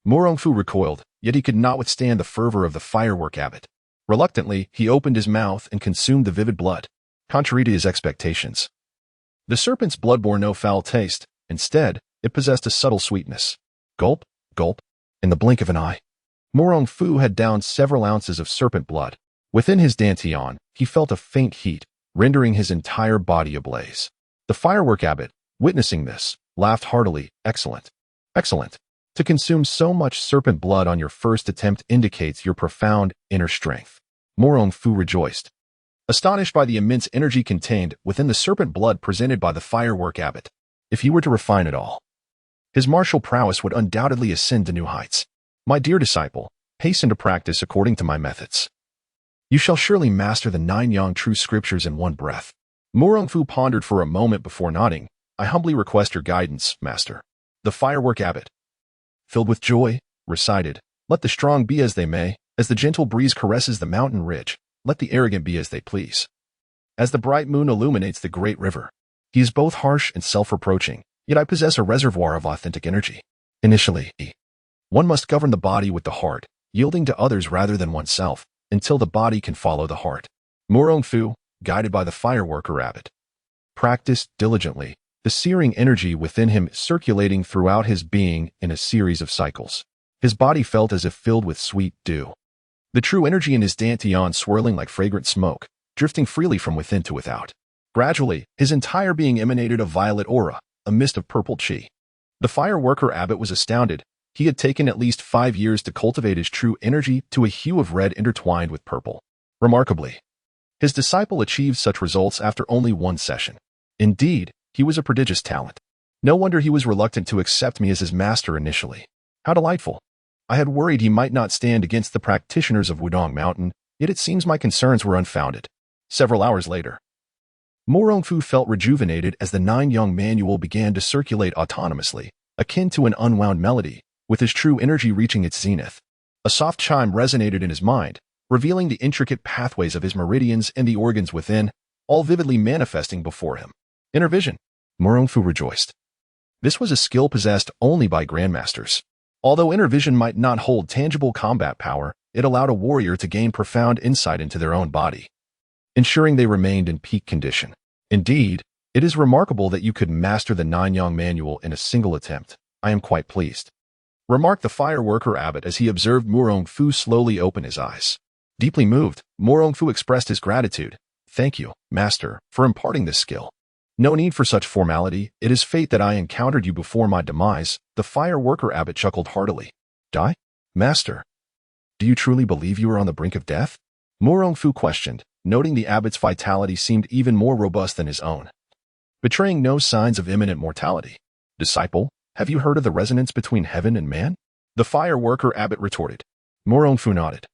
Murong Fu recoiled, yet he could not withstand the fervor of the firework abbot. Reluctantly, he opened his mouth and consumed the vivid blood. Contrary to his expectations, the serpent's blood bore no foul taste. Instead, it possessed a subtle sweetness. Gulp, gulp. In the blink of an eye, Murong Fu had downed several ounces of serpent blood. Within his dantian, he felt a faint heat, rendering his entire body ablaze. The firework abbot, witnessing this, laughed heartily. "Excellent. Excellent. To consume so much serpent blood on your first attempt indicates your profound inner strength." Murong Fu rejoiced, astonished by the immense energy contained within the serpent blood presented by the firework abbot. If he were to refine it all, his martial prowess would undoubtedly ascend to new heights. "My dear disciple, hasten to practice according to my methods. You shall surely master the 9 Yang true scriptures in one breath." Murong Fu pondered for a moment before nodding. "I humbly request your guidance, master." The firework abbot, filled with joy, recited, "Let the strong be as they may, as the gentle breeze caresses the mountain ridge, let the arrogant be as they please. As the bright moon illuminates the great river, he is both harsh and self-reproaching, yet I possess a reservoir of authentic energy. Initially, one must govern the body with the heart, yielding to others rather than oneself, until the body can follow the heart." Murong Fu, guided by the fireworker abbot, practiced diligently, the searing energy within him circulating throughout his being in a series of cycles. His body felt as if filled with sweet dew, the true energy in his dantian swirling like fragrant smoke, drifting freely from within to without. Gradually, his entire being emanated a violet aura, a mist of purple chi. The fireworker abbot was astounded. He had taken at least 5 years to cultivate his true energy to a hue of red intertwined with purple. Remarkably, his disciple achieved such results after only 1 session. Indeed, he was a prodigious talent. No wonder he was reluctant to accept me as his master initially. How delightful. I had worried he might not stand against the practitioners of Wudong Mountain, yet it seems my concerns were unfounded. Several hours later, Murong Fu felt rejuvenated as the nine-young manual began to circulate autonomously, akin to an unwound melody, with his true energy reaching its zenith. A soft chime resonated in his mind, revealing the intricate pathways of his meridians and the organs within, all vividly manifesting before him. Inner vision. Murong Fu rejoiced. This was a skill possessed only by grandmasters. Although inner vision might not hold tangible combat power, it allowed a warrior to gain profound insight into their own body, ensuring they remained in peak condition. Indeed, it is remarkable that you could master the Nine-Yang manual in a single attempt. I am quite pleased, remarked the fireworker abbot as he observed Murong Fu slowly open his eyes. Deeply moved, Murong Fu expressed his gratitude. Thank you, master, for imparting this skill. No need for such formality. It is fate that I encountered you before my demise. The fireworker abbot chuckled heartily. Die? Master, do you truly believe you are on the brink of death? Murong Fu questioned, noting the abbot's vitality seemed even more robust than his own, betraying no signs of imminent mortality. Disciple, have you heard of the resonance between heaven and man? The fireworker abbot retorted. Murong Fu nodded.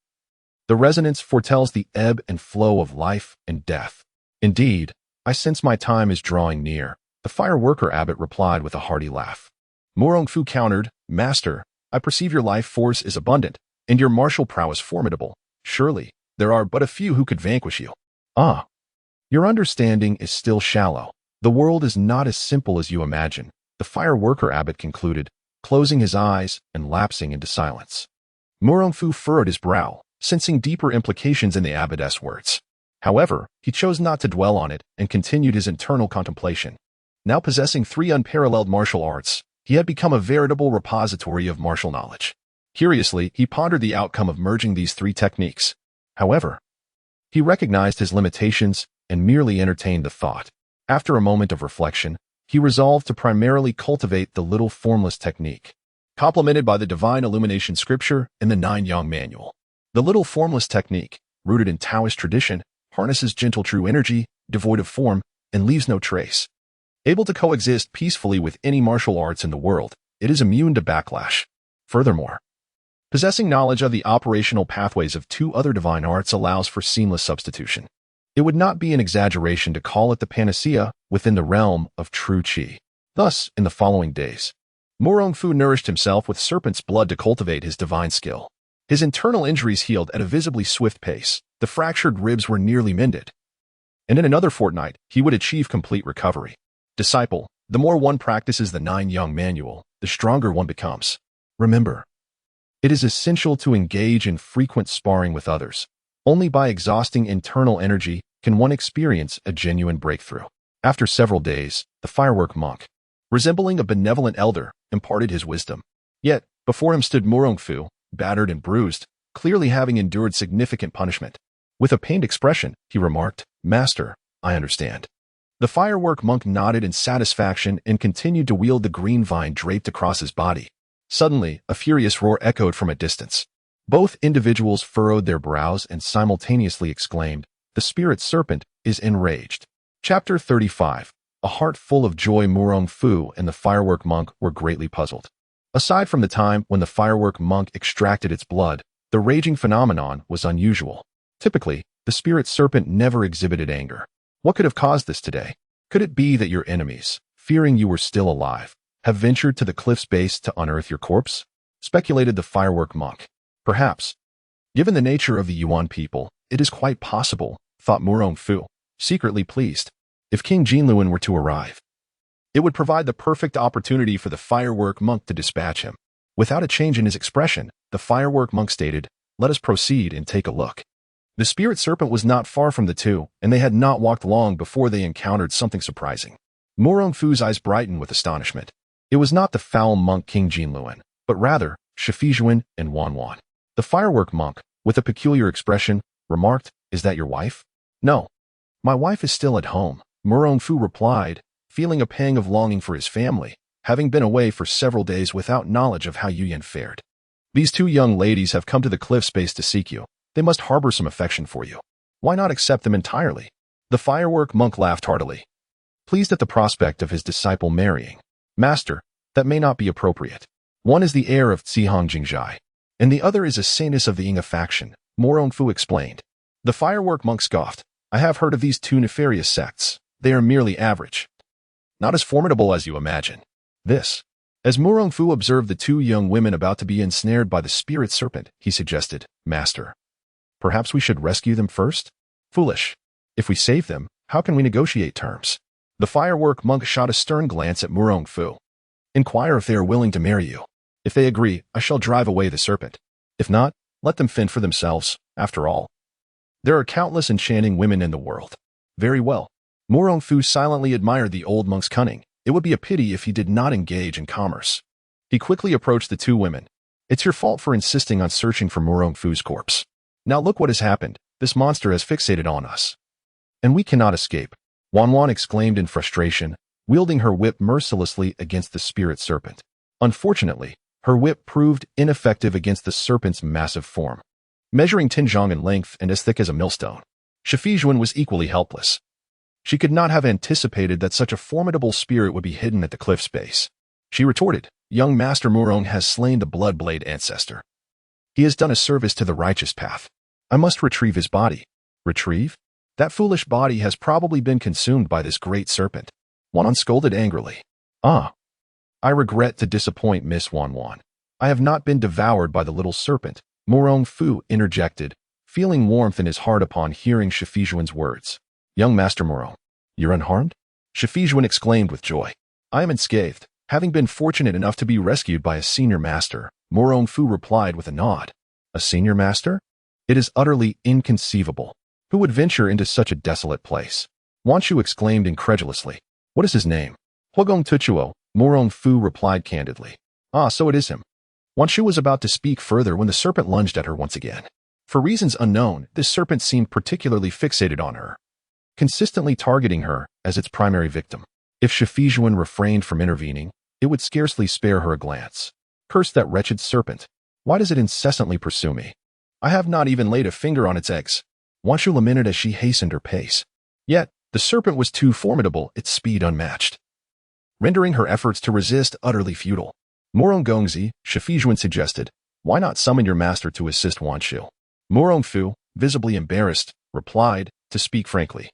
The resonance foretells the ebb and flow of life and death. Indeed, I sense my time is drawing near, the fireworker abbot replied with a hearty laugh. Murong Fu countered, Master, I perceive your life force is abundant, and your martial prowess formidable. Surely, there are but a few who could vanquish you. Ah, your understanding is still shallow. The world is not as simple as you imagine, the fireworker abbot concluded, closing his eyes and lapsing into silence. Murong Fu furrowed his brow, sensing deeper implications in the abbot's words. However, he chose not to dwell on it and continued his internal contemplation. Now possessing 3 unparalleled martial arts, he had become a veritable repository of martial knowledge. Curiously, he pondered the outcome of merging these 3 techniques. However, he recognized his limitations and merely entertained the thought. After a moment of reflection, he resolved to primarily cultivate the little formless technique, complemented by the divine illumination scripture and the Nine-Yang manual. The little formless technique, rooted in Taoist tradition, harnesses gentle true energy, devoid of form, and leaves no trace. Able to coexist peacefully with any martial arts in the world, it is immune to backlash. Furthermore, possessing knowledge of the operational pathways of 2 other divine arts allows for seamless substitution. It would not be an exaggeration to call it the panacea within the realm of true qi. Thus, in the following days, Murong Fu nourished himself with serpent's blood to cultivate his divine skill. His internal injuries healed at a visibly swift pace. The fractured ribs were nearly mended, and in another fortnight, he would achieve complete recovery. Disciple, the more one practices the Nine-Yang manual, the stronger one becomes. Remember, it is essential to engage in frequent sparring with others. Only by exhausting internal energy can one experience a genuine breakthrough. After several days, the firework monk, resembling a benevolent elder, imparted his wisdom. Yet, before him stood Murong Fu, battered and bruised, clearly having endured significant punishment. With a pained expression, he remarked, Master, I understand. The firework monk nodded in satisfaction and continued to wield the green vine draped across his body. Suddenly, a furious roar echoed from a distance. Both individuals furrowed their brows and simultaneously exclaimed, The spirit serpent is enraged. Chapter 35. A heart full of joy. Murong Fu and the firework monk were greatly puzzled. Aside from the time when the firework monk extracted its blood, the raging phenomenon was unusual. Typically, the spirit serpent never exhibited anger. What could have caused this today? Could it be that your enemies, fearing you were still alive, have ventured to the cliff's base to unearth your corpse? Speculated the firework monk. Perhaps. Given the nature of the Yuan people, it is quite possible, thought Murong Fu, secretly pleased. If King Jinluan were to arrive, it would provide the perfect opportunity for the firework monk to dispatch him. Without a change in his expression, the firework monk stated, Let us proceed and take a look. The spirit serpent was not far from the two, and they had not walked long before they encountered something surprising. Murong Fu's eyes brightened with astonishment. It was not the foul monk King Jinluan, but rather Shifijuan and Wanwan. The firework monk, with a peculiar expression, remarked, Is that your wife? No. My wife is still at home, Murong Fu replied, feeling a pang of longing for his family, having been away for several days without knowledge of how Yuyan fared. These 2 young ladies have come to the cliff space to seek you. They must harbor some affection for you. Why not accept them entirely? The firework monk laughed heartily, pleased at the prospect of his disciple marrying. Master, that may not be appropriate. One is the heir of Zihang Jingjai. and the other is a saintess of the Inga faction, Murong Fu explained. The firework monk scoffed. I have heard of these two nefarious sects. They are merely average. Not as formidable as you imagine. This. As Murong Fu observed the two young women about to be ensnared by the spirit serpent, he suggested, Master, perhaps we should rescue them first? Foolish. If we save them, how can we negotiate terms? The firework monk shot a stern glance at Murong Fu. Inquire if they are willing to marry you. If they agree, I shall drive away the serpent. If not, let them fend for themselves, after all. There are countless enchanting women in the world. Very well. Murong Fu silently admired the old monk's cunning. It would be a pity if he did not engage in commerce. He quickly approached the two women. It's your fault for insisting on searching for Murong Fu's corpse. Now look what has happened. This monster has fixated on us. And we cannot escape. Wang exclaimed in frustration, wielding her whip mercilessly against the spirit serpent. Unfortunately, her whip proved ineffective against the serpent's massive form. Measuring 10 zhang in length and as thick as a millstone, Shifijuan was equally helpless. She could not have anticipated that such a formidable spirit would be hidden at the cliff's base. She retorted, Young Master Murong has slain the Bloodblade ancestor. He has done a service to the righteous path. I must retrieve his body. Retrieve? That foolish body has probably been consumed by this great serpent. Wang scolded angrily. Ah. I regret to disappoint Miss Wang. I have not been devoured by the little serpent, Murong Fu interjected, feeling warmth in his heart upon hearing Shifijuan's words. Young Master Murong, you're unharmed? Shifijuan exclaimed with joy. I am unscathed, having been fortunate enough to be rescued by a senior master, Murong Fu replied with a nod. A senior master? It is utterly inconceivable. Who would venture into such a desolate place? Wanshu exclaimed incredulously. What is his name? Huagong Tuchuo, Murong Fu replied candidly. Ah, so it is him. Wanshu was about to speak further when the serpent lunged at her once again. For reasons unknown, this serpent seemed particularly fixated on her, consistently targeting her as its primary victim. If Shifijuan refrained from intervening, it would scarcely spare her a glance. Curse that wretched serpent. Why does it incessantly pursue me? I have not even laid a finger on its eggs. Wanshu lamented as she hastened her pace. Yet, the serpent was too formidable, its speed unmatched, rendering her efforts to resist utterly futile. Murong Gongzi, Shifijuan suggested, why not summon your master to assist Wanshu? Murong Fu, visibly embarrassed, replied, to speak frankly.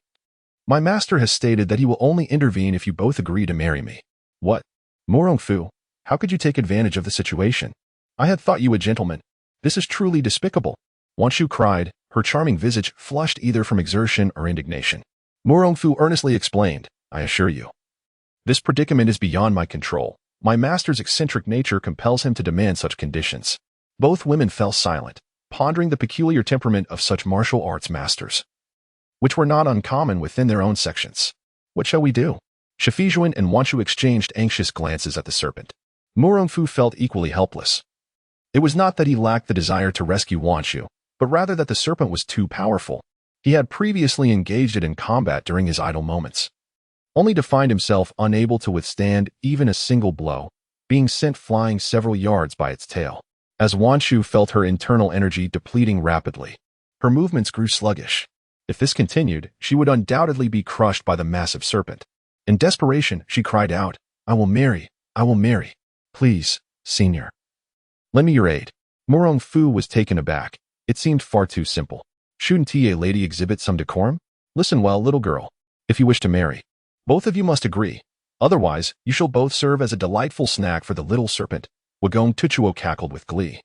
My master has stated that he will only intervene if you both agree to marry me. What? Murong Fu, how could you take advantage of the situation? I had thought you a gentleman. This is truly despicable. Wanshu cried, her charming visage flushed either from exertion or indignation. Murong Fu earnestly explained, I assure you. This predicament is beyond my control. My master's eccentric nature compels him to demand such conditions. Both women fell silent, pondering the peculiar temperament of such martial arts masters, which were not uncommon within their own sections. What shall we do? Shifijuan and Wanshu exchanged anxious glances at the serpent. Murong Fu felt equally helpless. It was not that he lacked the desire to rescue Wanshu, but rather that the serpent was too powerful. He had previously engaged it in combat during his idle moments, only to find himself unable to withstand even a single blow, being sent flying several yards by its tail. As Wanshu felt her internal energy depleting rapidly, her movements grew sluggish. If this continued, she would undoubtedly be crushed by the massive serpent. In desperation, she cried out, I will marry. Please, senior. Lend me your aid. Murong Fu was taken aback. It seemed far too simple. Shouldn't a lady exhibit some decorum? Listen well, little girl. If you wish to marry, both of you must agree. Otherwise, you shall both serve as a delightful snack for the little serpent. Huagong Tuchuo cackled with glee,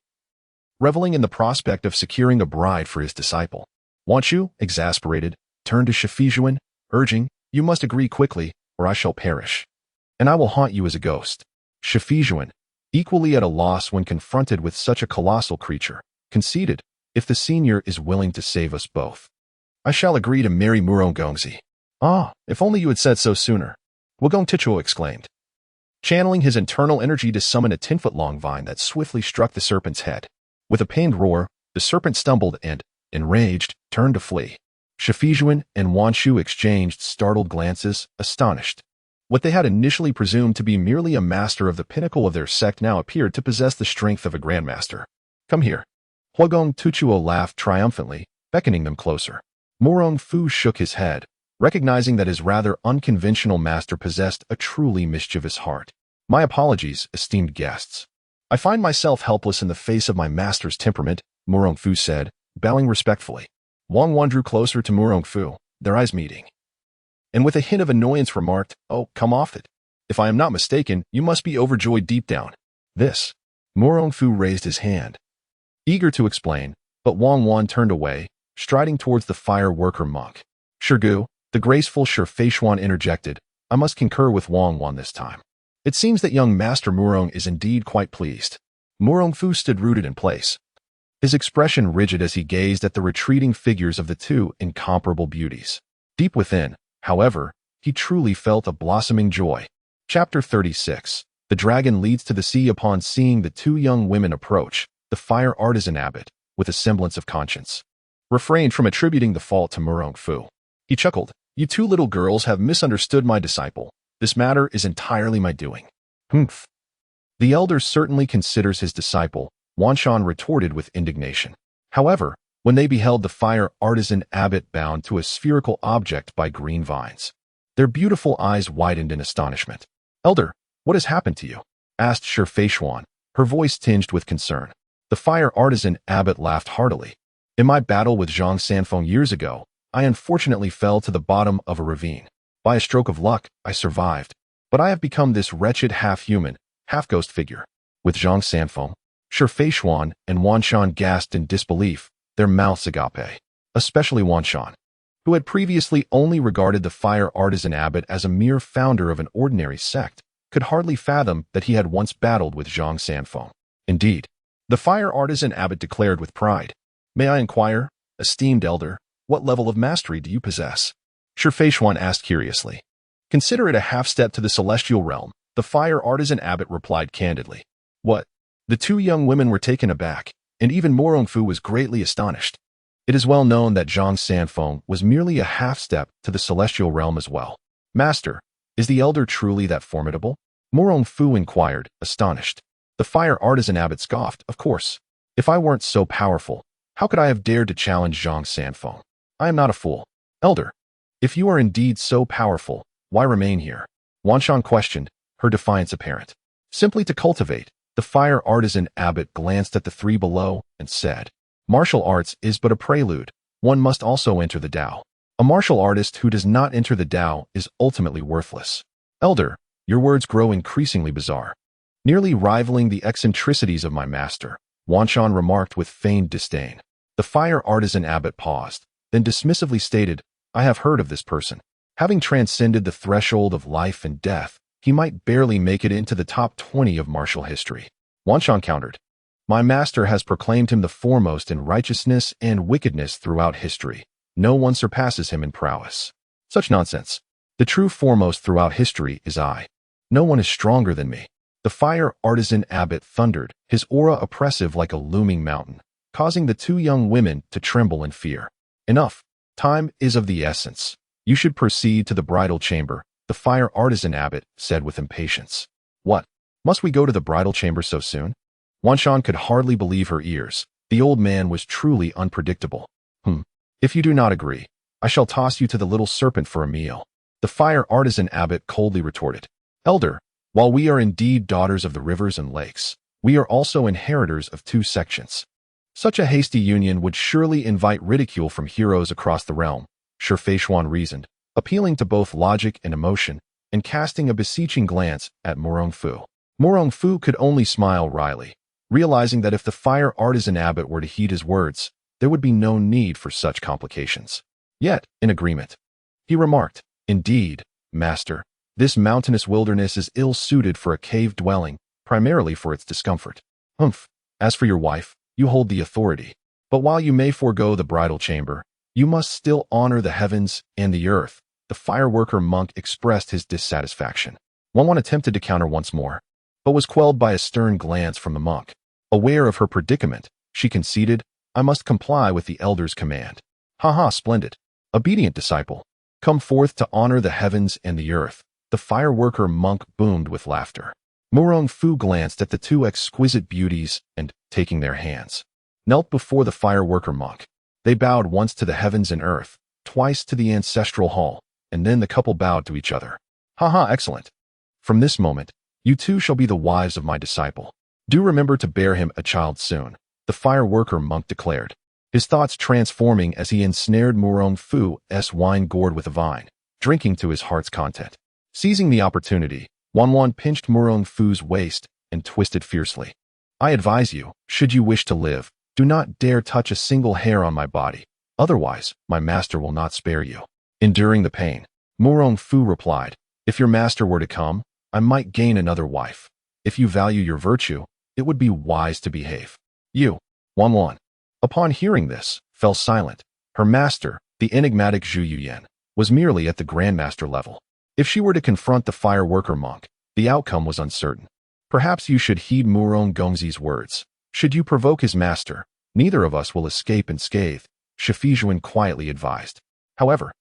reveling in the prospect of securing a bride for his disciple. Wanshu, exasperated, turned to Shifijuan, urging, you must agree quickly, or I shall perish, and I will haunt you as a ghost. Shifijuan, equally at a loss when confronted with such a colossal creature, conceded, if the senior is willing to save us both, I shall agree to marry Murong Gongzi. Ah, if only you had said so sooner, Huagong Tuchuo exclaimed, channeling his internal energy to summon a 10-foot-long vine that swiftly struck the serpent's head. With a pained roar, the serpent stumbled and, enraged, turned to flee. Shifijuan and Wanshu exchanged startled glances, astonished. What they had initially presumed to be merely a master of the pinnacle of their sect now appeared to possess the strength of a grandmaster. Come here. Huagong Tuchuo laughed triumphantly, beckoning them closer. Murong Fu shook his head, recognizing that his rather unconventional master possessed a truly mischievous heart. My apologies, esteemed guests. I find myself helpless in the face of my master's temperament, Murong Fu said, bowing respectfully. Wang drew closer to Murong Fu, their eyes meeting, and with a hint of annoyance remarked, "Oh, come off it. If I am not mistaken, you must be overjoyed deep down." This. Murong Fu raised his hand, eager to explain, but Wang turned away, striding towards the fire worker monk. "Shirgu," the graceful Shifeishuan interjected, "I must concur with Wang this time. It seems that young Master Murong is indeed quite pleased." Murong Fu stood rooted in place, his expression rigid as he gazed at the retreating figures of the two incomparable beauties. Deep within, however, he truly felt a blossoming joy. Chapter 36. The dragon leads to the sea. Upon seeing the two young women approach, the fire artisan abbot, with a semblance of conscience, refrained from attributing the fault to Murong Fu. He chuckled, "You two little girls have misunderstood my disciple. This matter is entirely my doing." "Humph. The elder certainly considers his disciple," Wanshan retorted with indignation. However, when they beheld the fire artisan abbot bound to a spherical object by green vines, their beautiful eyes widened in astonishment. "Elder, what has happened to you?" asked Shifeishuan, her voice tinged with concern. The fire artisan abbot laughed heartily. "In my battle with Zhang Sanfeng years ago, I unfortunately fell to the bottom of a ravine. By a stroke of luck, I survived, but I have become this wretched half-human, half-ghost figure." With Zhang Sanfeng, Shifeishuan and Wanshan gasped in disbelief, their mouths agape. Especially Wanshan, who had previously only regarded the fire artisan abbot as a mere founder of an ordinary sect, could hardly fathom that he had once battled with Zhang Sanfeng. Indeed, the fire artisan abbot declared with pride, "May I inquire, esteemed elder, what level of mastery do you possess?" Shifeishuan asked curiously. "Consider it a half-step to the celestial realm," the fire artisan abbot replied candidly. "What?" The two young women were taken aback, and even Murong Fu was greatly astonished. It is well known that Zhang Sanfeng was merely a half-step to the celestial realm as well. "Master, is the elder truly that formidable?" Murong Fu inquired, astonished. The fire artisan abbot scoffed, "Of course. If I weren't so powerful, how could I have dared to challenge Zhang Sanfeng? I am not a fool. Elder, if you are indeed so powerful, why remain here?" Wanshan questioned, her defiance apparent. "Simply to cultivate." The fire artisan abbot glanced at the three below and said, "Martial arts is but a prelude. One must also enter the Tao. A martial artist who does not enter the Tao is ultimately worthless." "Elder, your words grow increasingly bizarre, nearly rivaling the eccentricities of my master," Wanshan remarked with feigned disdain. The fire artisan abbot paused, then dismissively stated, "I have heard of this person. Having transcended the threshold of life and death, he might barely make it into the top 20 of martial history." Wanshan countered, "My master has proclaimed him the foremost in righteousness and wickedness throughout history. No one surpasses him in prowess." "Such nonsense. The true foremost throughout history is I. No one is stronger than me." The fire artisan abbot thundered, his aura oppressive like a looming mountain, causing the two young women to tremble in fear. "Enough. Time is of the essence. You should proceed to the bridal chamber," the fire artisan abbot said with impatience. "What? Must we go to the bridal chamber so soon?" Wanshan could hardly believe her ears. The old man was truly unpredictable. If you do not agree, I shall toss you to the little serpent for a meal," the fire artisan abbot coldly retorted. "Elder, while we are indeed daughters of the rivers and lakes, we are also inheritors of two sections. Such a hasty union would surely invite ridicule from heroes across the realm," Shifeishuan reasoned, appealing to both logic and emotion, and casting a beseeching glance at Murong Fu. Murong Fu could only smile wryly, realizing that if the fire artisan abbot were to heed his words, there would be no need for such complications. Yet, in agreement, he remarked, "Indeed, master, this mountainous wilderness is ill-suited for a cave dwelling, primarily for its discomfort. As for your wife, you hold the authority. But while you may forego the bridal chamber, you must still honor the heavens and the earth." The fireworker monk expressed his dissatisfaction. Wang attempted to counter once more, but was quelled by a stern glance from the monk. Aware of her predicament, she conceded, "I must comply with the elder's command." "Ha, splendid. Obedient disciple. Come forth to honor the heavens and the earth." The fireworker monk boomed with laughter. Murong Fu glanced at the two exquisite beauties and, taking their hands, knelt before the fireworker monk. They bowed once to the heavens and earth, twice to the ancestral hall, and then the couple bowed to each other. "Ha, excellent. From this moment, you two shall be the wives of my disciple." Do remember to bear him a child soon, the fire worker monk declared, his thoughts transforming as he ensnared Murong Fu's wine gourd with a vine, drinking to his heart's content. Seizing the opportunity, Wan pinched Murong Fu's waist and twisted fiercely. I advise you, should you wish to live, do not dare touch a single hair on my body, otherwise my master will not spare you. Enduring the pain, Murong Fu replied, if your master were to come, I might gain another wife. If you value your virtue, it would be wise to behave. You, Wan, upon hearing this, fell silent. Her master, the enigmatic Yuyan, was merely at the grandmaster level. If she were to confront the fire worker monk, the outcome was uncertain. Perhaps you should heed Murong Gongzi's words. Should you provoke his master, neither of us will escape unscathed, Shifijuan quietly advised. However,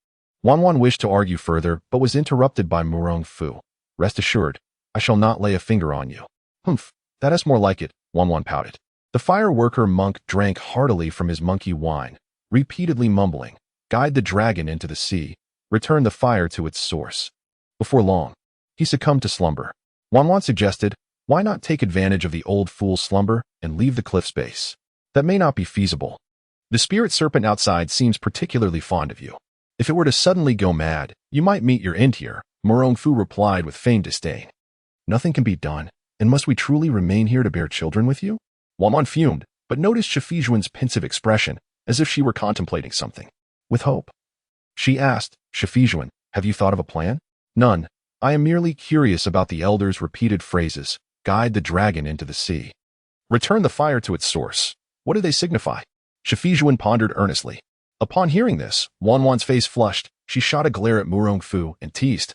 Wan wished to argue further but was interrupted by Murong Fu. Rest assured, I shall not lay a finger on you. Humph, that is more like it, Wan pouted. The fire worker monk drank heartily from his monkey wine, repeatedly mumbling, guide the dragon into the sea, return the fire to its source. Before long, he succumbed to slumber. Wan suggested, why not take advantage of the old fool's slumber and leave the cliff's base? That may not be feasible. The spirit serpent outside seems particularly fond of you. If it were to suddenly go mad, you might meet your end here, Murong Fu replied with feigned disdain. Nothing can be done, and must we truly remain here to bear children with you? Wan fumed, but noticed Shifijuan's pensive expression, as if she were contemplating something. With hope. She asked, Shifijuan, have you thought of a plan? None. I am merely curious about the elder's repeated phrases, guide the dragon into the sea. Return the fire to its source. What do they signify? Shifijuan pondered earnestly. Upon hearing this, Wan's face flushed. She shot a glare at Murong Fu and teased.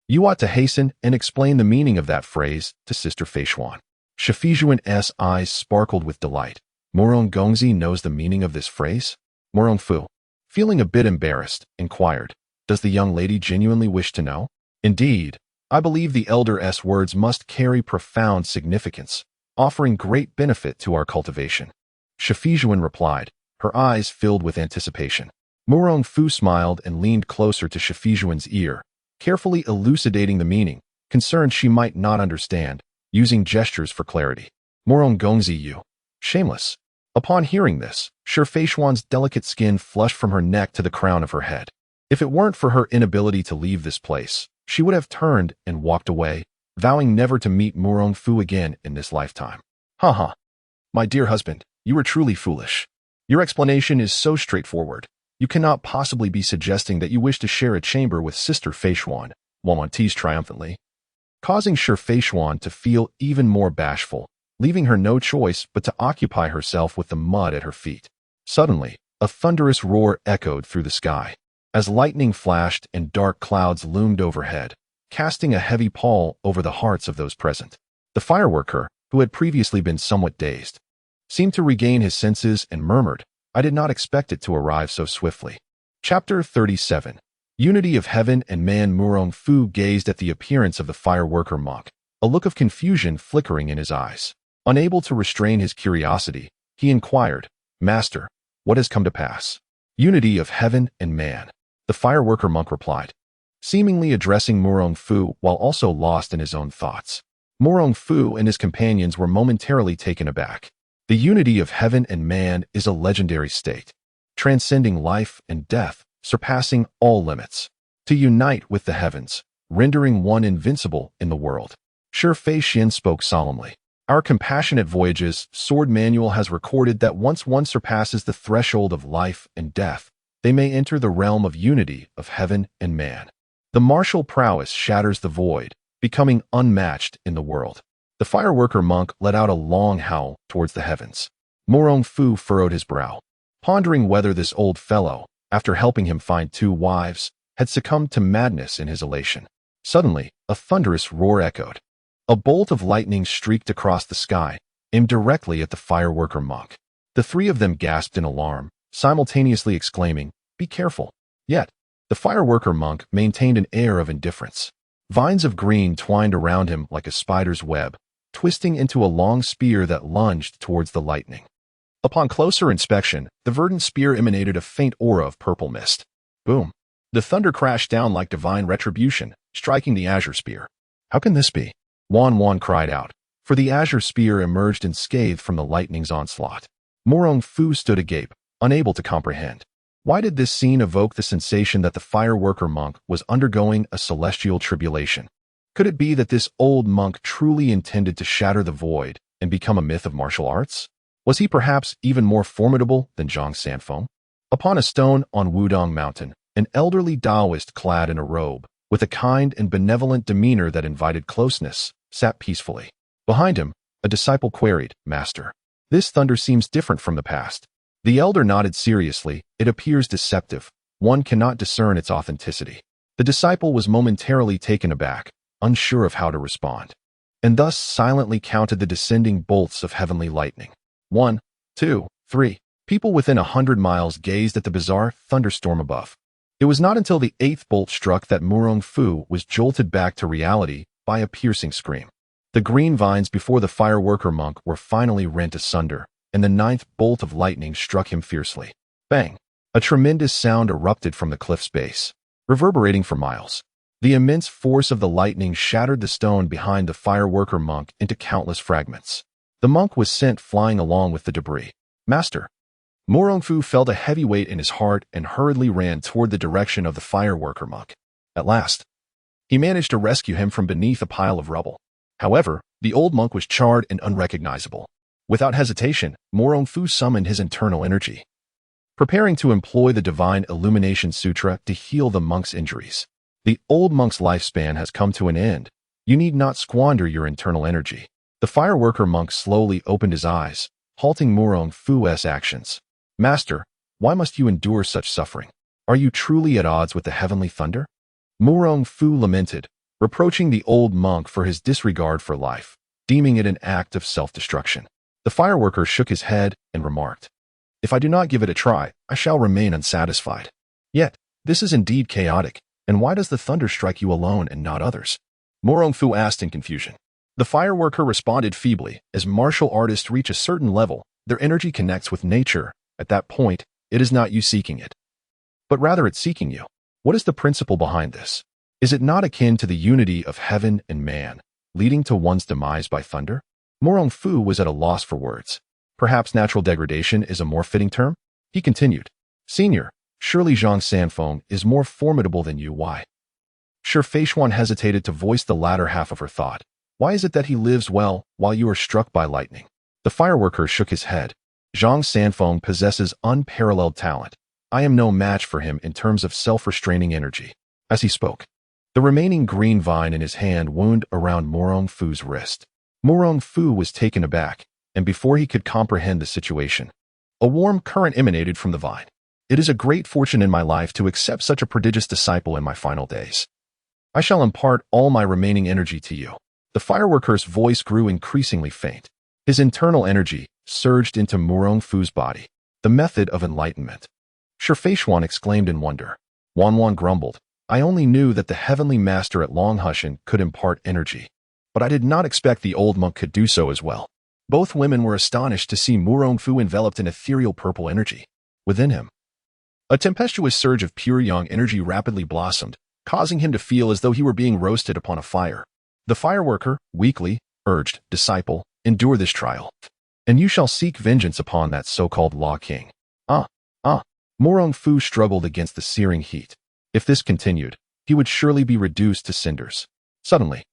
You ought to hasten and explain the meaning of that phrase to Sister Feishuan. Shifijuan's eyes sparkled with delight. Murong Gongzi knows the meaning of this phrase? Murong Fu, feeling a bit embarrassed, inquired, does the young lady genuinely wish to know? Indeed, I believe the elder's words must carry profound significance, offering great benefit to our cultivation. Shifijuan replied, her eyes filled with anticipation. Murong Fu smiled and leaned closer to Shifijuan's ear, carefully elucidating the meaning, concerned she might not understand, using gestures for clarity. Murong Gongzi, you. Shameless. Upon hearing this, Feishuan's delicate skin flushed from her neck to the crown of her head. If it weren't for her inability to leave this place, she would have turned and walked away, vowing never to meet Murong Fu again in this lifetime. Ha. My dear husband, you are truly foolish. Your explanation is so straightforward. You cannot possibly be suggesting that you wish to share a chamber with Sister Feishuan, Wan teased triumphantly, causing Feishuan to feel even more bashful, leaving her no choice but to occupy herself with the mud at her feet. Suddenly, a thunderous roar echoed through the sky, as lightning flashed and dark clouds loomed overhead, casting a heavy pall over the hearts of those present. The fireworker, who had previously been somewhat dazed, seemed to regain his senses and murmured, I did not expect it to arrive so swiftly. Chapter 37. Unity of Heaven and Man. Murong Fu gazed at the appearance of the fireworker monk, a look of confusion flickering in his eyes. Unable to restrain his curiosity, he inquired, Master, what has come to pass? Unity of Heaven and Man. The fireworker monk replied, seemingly addressing Murong Fu while also lost in his own thoughts. Murong Fu and his companions were momentarily taken aback. The unity of heaven and man is a legendary state, transcending life and death, surpassing all limits. To unite with the heavens, rendering one invincible in the world. Feishuan spoke solemnly. Our compassionate voyages sword manual has recorded that once one surpasses the threshold of life and death, they may enter the realm of unity of heaven and man. The martial prowess shatters the void, becoming unmatched in the world. The fireworker monk let out a long howl towards the heavens. Murong Fu furrowed his brow, pondering whether this old fellow, after helping him find 2 wives, had succumbed to madness in his elation. Suddenly, a thunderous roar echoed. A bolt of lightning streaked across the sky, aimed directly at the fireworker monk. The 3 of them gasped in alarm, simultaneously exclaiming, Be careful. Yet, the fireworker monk maintained an air of indifference. Vines of green twined around him like a spider's web, twisting into a long spear that lunged towards the lightning. Upon closer inspection, the verdant spear emanated a faint aura of purple mist. Boom! The thunder crashed down like divine retribution, striking the azure spear. How can this be? Wan cried out, for the azure spear emerged unscathed from the lightning's onslaught. Murong Fu stood agape, unable to comprehend. Why did this scene evoke the sensation that the fireworker monk was undergoing a celestial tribulation? Could it be that this old monk truly intended to shatter the void and become a myth of martial arts? Was he perhaps even more formidable than Zhang Sanfeng? Upon a stone on Wudong Mountain, an elderly Taoist clad in a robe, with a kind and benevolent demeanor that invited closeness, sat peacefully. Behind him, a disciple queried, "Master, this thunder seems different from the past." The elder nodded seriously. "It appears deceptive. One cannot discern its authenticity." The disciple was momentarily taken aback, unsure of how to respond, and thus silently counted the descending bolts of heavenly lightning. 1, 2, 3. People within 100 miles gazed at the bizarre thunderstorm above. It was not until the 8th bolt struck that Murong Fu was jolted back to reality by a piercing scream. The green vines before the fireworker monk were finally rent asunder, and the 9th bolt of lightning struck him fiercely. Bang! A tremendous sound erupted from the cliff's base, reverberating for miles. The immense force of the lightning shattered the stone behind the fireworker monk into countless fragments. The monk was sent flying along with the debris. "Master!" Murong Fu felt a heavy weight in his heart and hurriedly ran toward the direction of the fireworker monk. At last, he managed to rescue him from beneath a pile of rubble. However, the old monk was charred and unrecognizable. Without hesitation, Murong Fu summoned his internal energy, preparing to employ the Divine Illumination Sutra to heal the monk's injuries. The old monk's lifespan has come to an end. You need not squander your internal energy. The fireworker monk slowly opened his eyes, halting Murong Fu's actions. "Master, why must you endure such suffering? Are you truly at odds with the heavenly thunder?" Murong Fu lamented, reproaching the old monk for his disregard for life, deeming it an act of self-destruction. The fireworker shook his head and remarked, "If I do not give it a try, I shall remain unsatisfied. Yet, this is indeed chaotic, and why does the thunder strike you alone and not others?" Murong Fu asked in confusion. The fireworker responded feebly. As martial artists reach a certain level, their energy connects with nature. At that point, it is not you seeking it, but rather it seeking you. What is the principle behind this? Is it not akin to the unity of heaven and man, leading to one's demise by thunder? Murong Fu was at a loss for words. Perhaps natural degradation is a more fitting term? He continued, "Senior, surely Zhang Sanfeng is more formidable than you. Why?" Shi Feishuan hesitated to voice the latter half of her thought. "Why is it that he lives well while you are struck by lightning?" The fireworker shook his head. "Zhang Sanfeng possesses unparalleled talent. I am no match for him in terms of self-restraining energy." As he spoke, the remaining green vine in his hand wound around Murong Fu's wrist. Murong Fu was taken aback, and before he could comprehend the situation, a warm current emanated from the vine. "It is a great fortune in my life to accept such a prodigious disciple in my final days. I shall impart all my remaining energy to you." The fireworker's voice grew increasingly faint. His internal energy surged into Murong Fu's body. The method of enlightenment. Shi Feishuan exclaimed in wonder. Wang grumbled, "I only knew that the heavenly master at Longhushan could impart energy, but I did not expect the old monk could do so as well." Both women were astonished to see Murong Fu enveloped in ethereal purple energy. Within him, a tempestuous surge of pure yang energy rapidly blossomed, causing him to feel as though he were being roasted upon a fire. The fireworker, weakly, urged, "Disciple, endure this trial, and you shall seek vengeance upon that so-called Law King." Murong Fu struggled against the searing heat. If this continued, he would surely be reduced to cinders. Suddenly,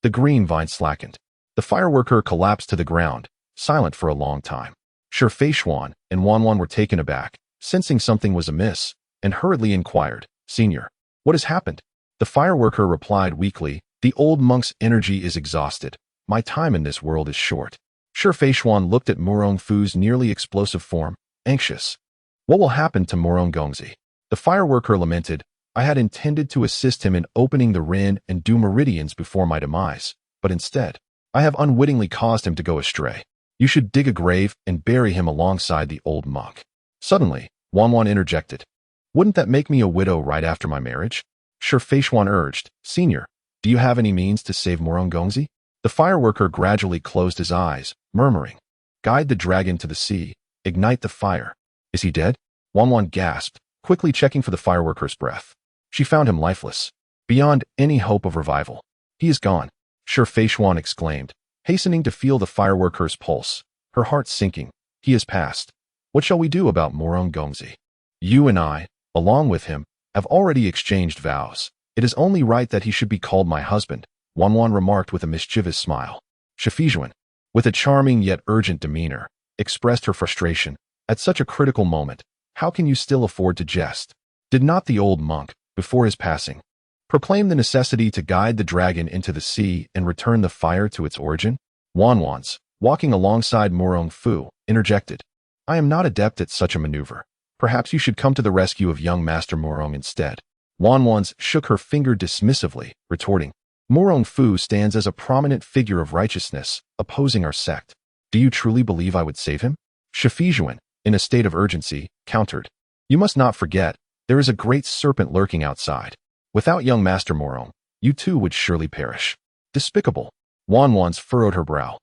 the green vine slackened. The fireworker collapsed to the ground, silent for a long time. Shi Feishuan and Wang were taken aback, sensing something was amiss, and hurriedly inquired, "Senior, what has happened?" The fireworker replied weakly, "The old monk's energy is exhausted. My time in this world is short." Shi Feishuan looked at Murong Fu's nearly explosive form, anxious. "What will happen to Murong Gongzi?" The fireworker lamented, "I had intended to assist him in opening the Ren and Du meridians before my demise, but instead, I have unwittingly caused him to go astray. You should dig a grave and bury him alongside the old monk." Suddenly, Wang interjected, "Wouldn't that make me a widow right after my marriage?" Shi Feishuan urged, "Senior, do you have any means to save Murong Gongzi?" The fireworker gradually closed his eyes, murmuring, "Guide the dragon to the sea, ignite the fire." "Is he dead?" Wang gasped, quickly checking for the fireworker's breath. She found him lifeless, beyond any hope of revival. "He is gone," Shi Feishuan exclaimed, hastening to feel the fireworker's pulse, her heart sinking. He has passed. What shall we do about Murong Gongzi? You and I, along with him, have already exchanged vows. It is only right that he should be called my husband, Wang remarked with a mischievous smile. Shifijuan, with a charming yet urgent demeanor, expressed her frustration. At such a critical moment, how can you still afford to jest? Did not the old monk, before his passing, proclaim the necessity to guide the dragon into the sea and return the fire to its origin? Wanwans, walking alongside Murong Fu, interjected. I am not adept at such a maneuver. Perhaps you should come to the rescue of young Master Murong instead. Wanwans shook her finger dismissively, retorting, Murong Fu stands as a prominent figure of righteousness, opposing our sect. Do you truly believe I would save him? Shifijuan, in a state of urgency, countered. You must not forget, there is a great serpent lurking outside. Without young Master Murong, you too would surely perish. Despicable. Wanwans furrowed her brow,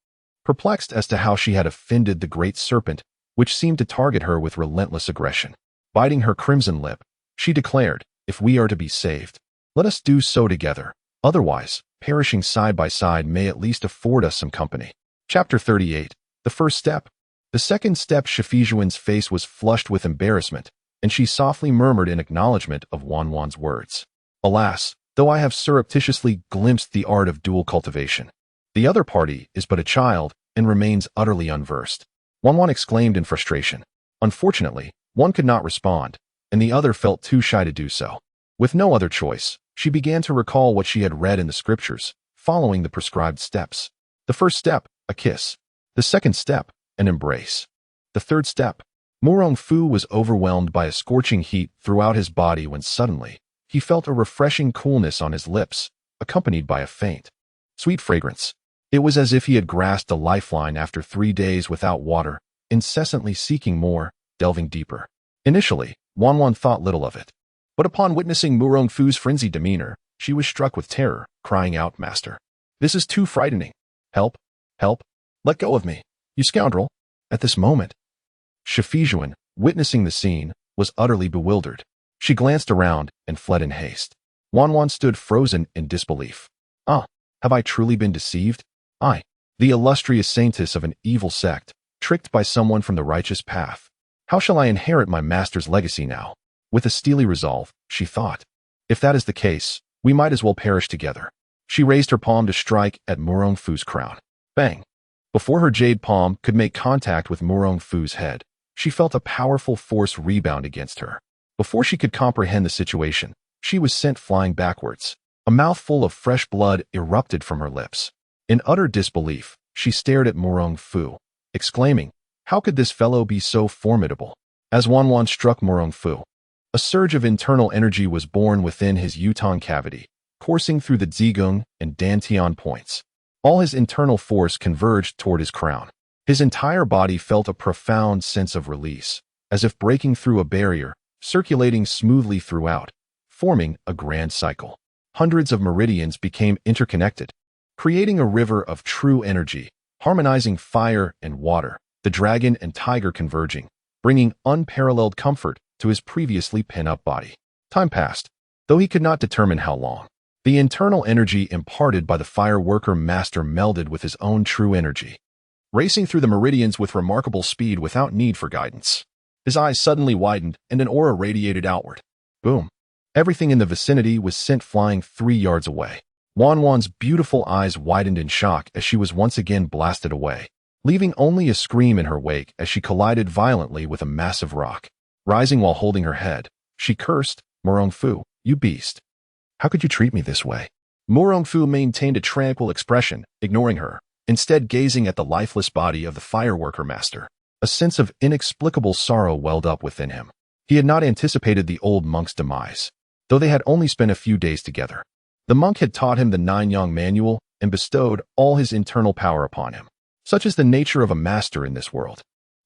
perplexed as to how she had offended the great serpent, which seemed to target her with relentless aggression. Biting her crimson lip, she declared, if we are to be saved, let us do so together. Otherwise, perishing side by side may at least afford us some company. Chapter 38. The first step. The second step. Shifijuan's face was flushed with embarrassment, and she softly murmured in acknowledgement of Wanwan's words. Alas, though I have surreptitiously glimpsed the art of dual cultivation, the other party is but a child and remains utterly unversed. Wanwan exclaimed in frustration. Unfortunately, one could not respond, and the other felt too shy to do so. With no other choice, she began to recall what she had read in the scriptures, following the prescribed steps. The first step, a kiss. The second step, an embrace. The third step. Murong Fu was overwhelmed by a scorching heat throughout his body when suddenly, he felt a refreshing coolness on his lips, accompanied by a faint, sweet fragrance. It was as if he had grasped a lifeline after 3 days without water, incessantly seeking more, delving deeper. Initially, Wanwan thought little of it. But upon witnessing Murong Fu's frenzied demeanor, she was struck with terror, crying out, Master, this is too frightening. Help, help, let go of me, you scoundrel. At this moment, Shifijuan, witnessing the scene, was utterly bewildered. She glanced around and fled in haste. Wanwan stood frozen in disbelief. Ah, have I truly been deceived? I, the illustrious saintess of an evil sect, tricked by someone from the righteous path. How shall I inherit my master's legacy now? With a steely resolve, she thought. If that is the case, we might as well perish together. She raised her palm to strike at Murong Fu's crown. Bang! Before her jade palm could make contact with Murong Fu's head, she felt a powerful force rebound against her. Before she could comprehend the situation, she was sent flying backwards. A mouthful of fresh blood erupted from her lips. In utter disbelief, she stared at Murong Fu, exclaiming, how could this fellow be so formidable? As Wanwan struck Murong Fu, a surge of internal energy was born within his Yutong cavity, coursing through the Zhigung and Dantian points. All his internal force converged toward his crown. His entire body felt a profound sense of release, as if breaking through a barrier, circulating smoothly throughout, forming a grand cycle. Hundreds of meridians became interconnected, creating a river of true energy, harmonizing fire and water, the dragon and tiger converging, bringing unparalleled comfort to his previously pent-up body. Time passed, though he could not determine how long. The internal energy imparted by the fireworker master melded with his own true energy, racing through the meridians with remarkable speed without need for guidance. His eyes suddenly widened and an aura radiated outward. Boom! Everything in the vicinity was sent flying 3 yards away. Wanwan's beautiful eyes widened in shock as she was once again blasted away, leaving only a scream in her wake as she collided violently with a massive rock. Rising while holding her head, she cursed, Murong Fu, you beast. How could you treat me this way? Murong Fu maintained a tranquil expression, ignoring her, instead gazing at the lifeless body of the fireworker master. A sense of inexplicable sorrow welled up within him. He had not anticipated the old monk's demise, though they had only spent a few days together. The monk had taught him the Nine-Yang manual and bestowed all his internal power upon him. Such is the nature of a master in this world.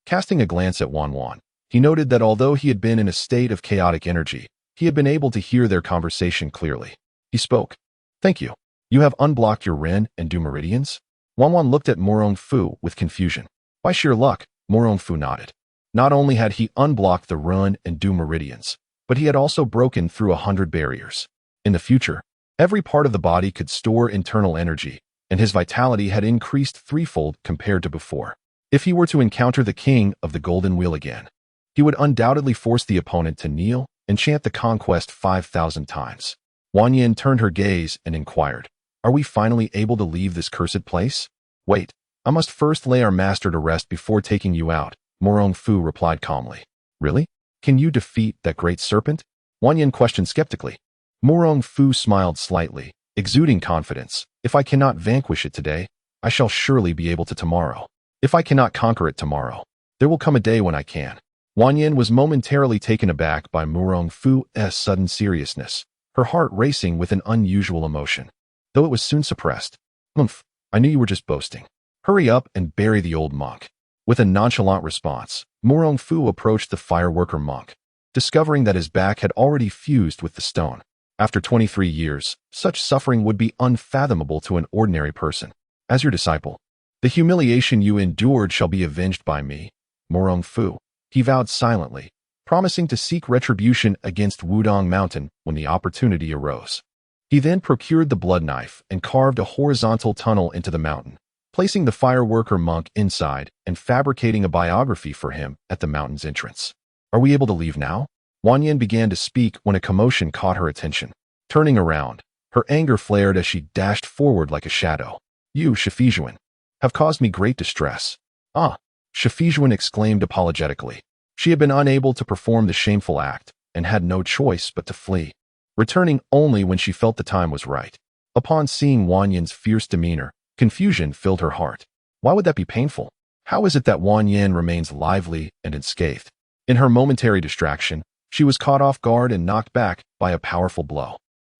Casting a glance at Wanwan, he noted that although he had been in a state of chaotic energy, he had been able to hear their conversation clearly. He spoke. Thank you. You have unblocked your Ren and Du meridians? Wanwan looked at Murong Fu with confusion. By sheer luck, Murong Fu nodded. Not only had he unblocked the Ren and Du meridians, but he had also broken through 100 barriers. In the future, every part of the body could store internal energy, and his vitality had increased threefold compared to before. If he were to encounter the king of the Golden Wheel again, he would undoubtedly force the opponent to kneel and chant the conquest 5,000 times. Wang Yin turned her gaze and inquired, "Are we finally able to leave this cursed place?" "Wait, I must first lay our master to rest before taking you out," Murong Fu replied calmly. "Really? Can you defeat that great serpent?" Wang Yin questioned skeptically. Murong Fu smiled slightly, exuding confidence. "If I cannot vanquish it today, I shall surely be able to tomorrow. If I cannot conquer it tomorrow, there will come a day when I can." Wang Yin was momentarily taken aback by Murong Fu's sudden seriousness, her heart racing with an unusual emotion, though it was soon suppressed. "Humph, I knew you were just boasting. Hurry up and bury the old monk." With a nonchalant response, Murong Fu approached the fireworker monk, discovering that his back had already fused with the stone. After 23 years, such suffering would be unfathomable to an ordinary person. "As your disciple, the humiliation you endured shall be avenged by me, Murong Fu," he vowed silently, promising to seek retribution against Wudong Mountain when the opportunity arose. He then procured the blood knife and carved a horizontal tunnel into the mountain, placing the fireworker monk inside and fabricating a biography for him at the mountain's entrance. "Are we able to leave now?" Wang Yin began to speak when a commotion caught her attention. Turning around, her anger flared as she dashed forward like a shadow. "You, Shifijuan, have caused me great distress." "Ah," Shifijuan exclaimed apologetically. She had been unable to perform the shameful act and had no choice but to flee, returning only when she felt the time was right. Upon seeing Wang Yin's fierce demeanor, confusion filled her heart. Why would that be painful? How is it that Wang Yin remains lively and unscathed? In her momentary distraction, she was caught off guard and knocked back by a powerful blow.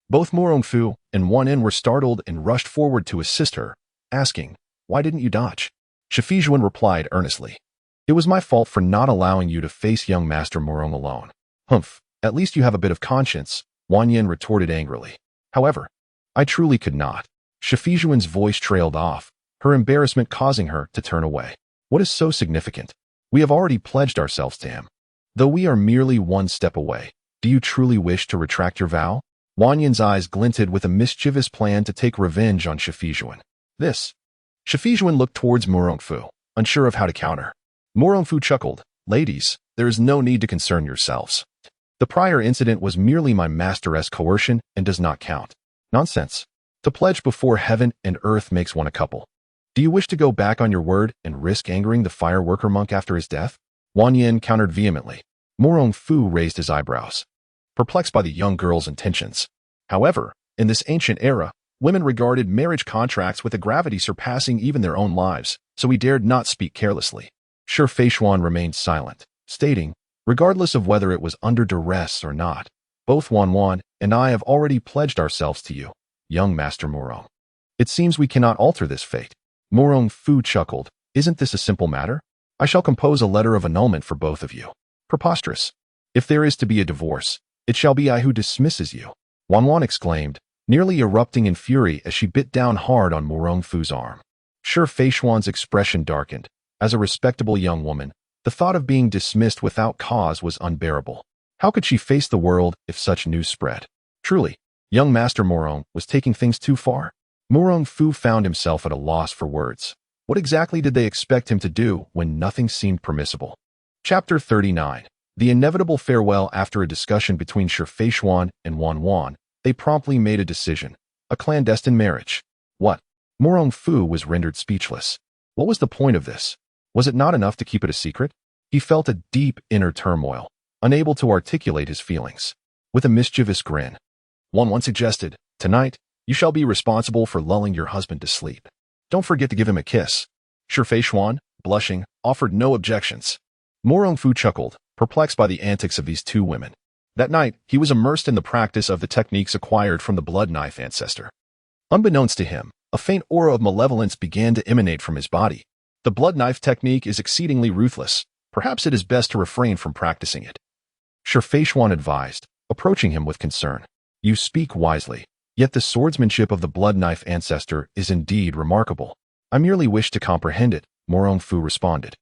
Both Murong Fu and Wang Yin were startled and rushed forward to assist her, asking, "Why didn't you dodge?" Shifijuan replied earnestly, "It was my fault for not allowing you to face young Master Murong alone." "Humph, at least you have a bit of conscience," Wang Yin retorted angrily. "However, I truly could not." Shifijuan's voice trailed off, her embarrassment causing her to turn away. "What is so significant? We have already pledged ourselves to him. Though we are merely one step away, do you truly wish to retract your vow?" Wang Yin's eyes glinted with a mischievous plan to take revenge on Shifijuan. "This." Shifijuan looked towards Murong Fu, unsure of how to counter. Murong Fu chuckled. "Ladies, there is no need to concern yourselves. The prior incident was merely my master's coercion and does not count." "Nonsense. To pledge before heaven and earth makes one a couple. Do you wish to go back on your word and risk angering the fireworker monk after his death?" Wang Yin countered vehemently. Murong Fu raised his eyebrows, perplexed by the young girl's intentions. However, in this ancient era, women regarded marriage contracts with a gravity surpassing even their own lives, so he dared not speak carelessly. Sure Feishuan remained silent, stating, "Regardless of whether it was under duress or not, both Wan and I have already pledged ourselves to you, young Master Murong. It seems we cannot alter this fate." Murong Fu chuckled. "Isn't this a simple matter? I shall compose a letter of annulment for both of you." "Preposterous. If there is to be a divorce, it shall be I who dismisses you," Wan exclaimed, nearly erupting in fury as she bit down hard on Murong Fu's arm. Sure Feishuan's expression darkened. As a respectable young woman, the thought of being dismissed without cause was unbearable. How could she face the world if such news spread? Truly, young Master Murong was taking things too far. Murong Fu found himself at a loss for words. What exactly did they expect him to do when nothing seemed permissible? Chapter 39. The inevitable farewell. After a discussion between Sure Feishuan and Wan, they promptly made a decision. A clandestine marriage. What? Murong Fu was rendered speechless. What was the point of this? Was it not enough to keep it a secret? He felt a deep inner turmoil, unable to articulate his feelings. With a mischievous grin, Wan suggested, "Tonight, you shall be responsible for lulling your husband to sleep. Don't forget to give him a kiss." Sure Feishuan, blushing, offered no objections. Murong Fu chuckled, perplexed by the antics of these two women. That night, he was immersed in the practice of the techniques acquired from the blood knife ancestor. Unbeknownst to him, a faint aura of malevolence began to emanate from his body. The blood knife technique is exceedingly ruthless. Perhaps it is best to refrain from practicing it. Sure Feishuan advised, approaching him with concern. "You speak wisely, yet the swordsmanship of the blood knife ancestor is indeed remarkable." "I merely wish to comprehend it," Murong Fu responded,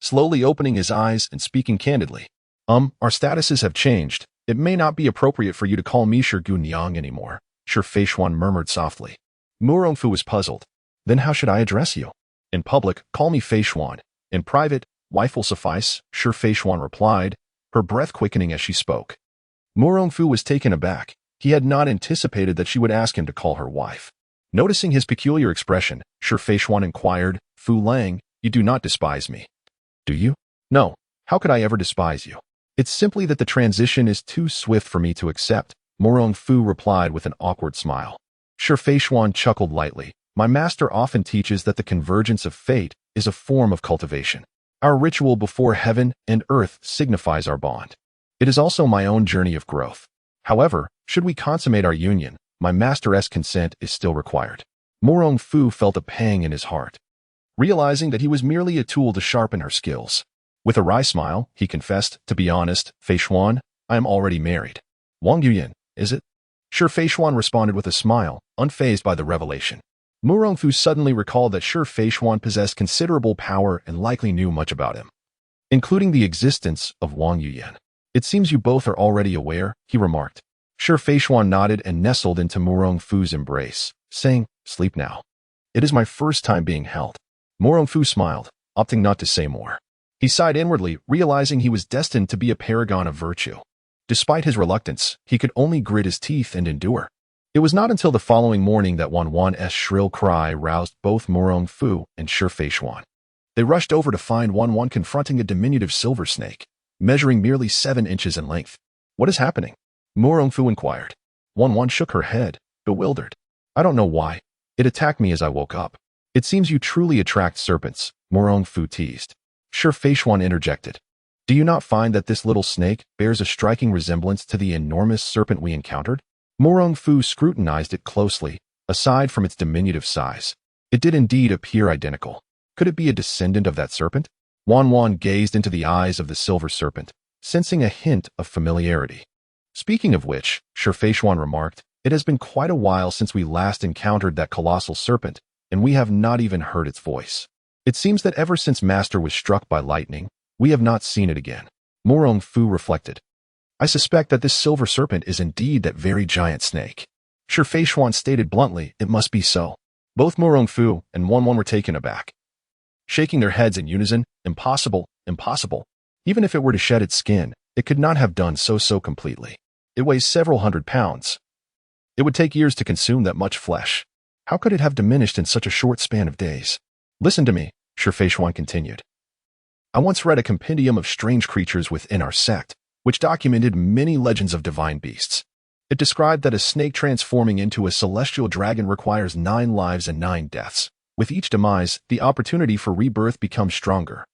slowly opening his eyes and speaking candidly. Our statuses have changed. It may not be appropriate for you to call me Sure Gunyang anymore," Sure Feishuan murmured softly. Murong Fu was puzzled. Then how should I address you? In public, call me Fei Xuan. In private, wife will suffice, sure Fei Xuan replied, her breath quickening as she spoke. Murong Fu was taken aback. He had not anticipated that she would ask him to call her wife. Noticing his peculiar expression, Sure Fei Xuan inquired, Fu Lang, you do not despise me. Do you? No. How could I ever despise you? It's simply that the transition is too swift for me to accept, Murong Fu replied with an awkward smile. Sure Fei Xuan chuckled lightly. My master often teaches that the convergence of fate is a form of cultivation. Our ritual before heaven and earth signifies our bond. It is also my own journey of growth. However, should we consummate our union, my master's consent is still required. Murong Fu felt a pang in his heart, realizing that he was merely a tool to sharpen her skills. With a wry smile, he confessed, to be honest, Fei Xuan, I am already married. Wang Yuyan, is it? Sure Fei Xuan responded with a smile, unfazed by the revelation. Murong Fu suddenly recalled that Sure Fei Xuan possessed considerable power and likely knew much about him, including the existence of Wang Yuyan. It seems you both are already aware, he remarked. Sure Fei Xuan nodded and nestled into Murong Fu's embrace, saying, sleep now. It is my first time being held. Murong Fu smiled, opting not to say more. He sighed inwardly, realizing he was destined to be a paragon of virtue. Despite his reluctance, he could only grit his teeth and endure. It was not until the following morning that Wan's shrill cry roused both Murong Fu and Sure Fei Xuan. They rushed over to find Wan confronting a diminutive silver snake, measuring merely 7 inches in length. What is happening? Murong Fu inquired. Wan shook her head, bewildered. I don't know why. It attacked me as I woke up. It seems you truly attract serpents, Murong Fu teased. Sure Fei Xuan interjected. Do you not find that this little snake bears a striking resemblance to the enormous serpent we encountered? Murong Fu scrutinized it closely. Aside from its diminutive size, it did indeed appear identical. Could it be a descendant of that serpent? Wan gazed into the eyes of the silver serpent, sensing a hint of familiarity. Speaking of which, Sure Fei Xuan remarked, it has been quite a while since we last encountered that colossal serpent, and we have not even heard its voice. It seems that ever since Master was struck by lightning, we have not seen it again. Murong Fu reflected. I suspect that this silver serpent is indeed that very giant snake. Sure Fei Xuan stated bluntly, it must be so. Both Murong Fu and Wan were taken aback, shaking their heads in unison. Impossible, impossible. Even if it were to shed its skin, it could not have done so completely. It weighs several hundred pounds. It would take years to consume that much flesh. How could it have diminished in such a short span of days? Listen to me, Sure Fei Xuan continued. I once read a compendium of strange creatures within our sect, which documented many legends of divine beasts. It described that a snake transforming into a celestial dragon requires 9 lives and 9 deaths. With each demise, the opportunity for rebirth becomes stronger,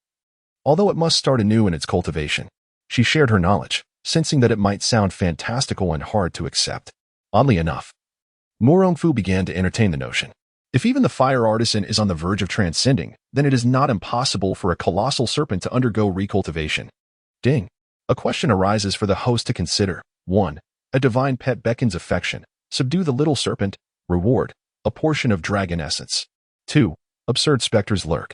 although it must start anew in its cultivation. She shared her knowledge, sensing that it might sound fantastical and hard to accept. Oddly enough, Murong Fu began to entertain the notion. If even the fire artisan is on the verge of transcending, then it is not impossible for a colossal serpent to undergo recultivation. Ding. A question arises for the host to consider. 1. A divine pet beckons affection. Subdue the little serpent. Reward. A portion of dragon essence. 2. Absurd specters lurk.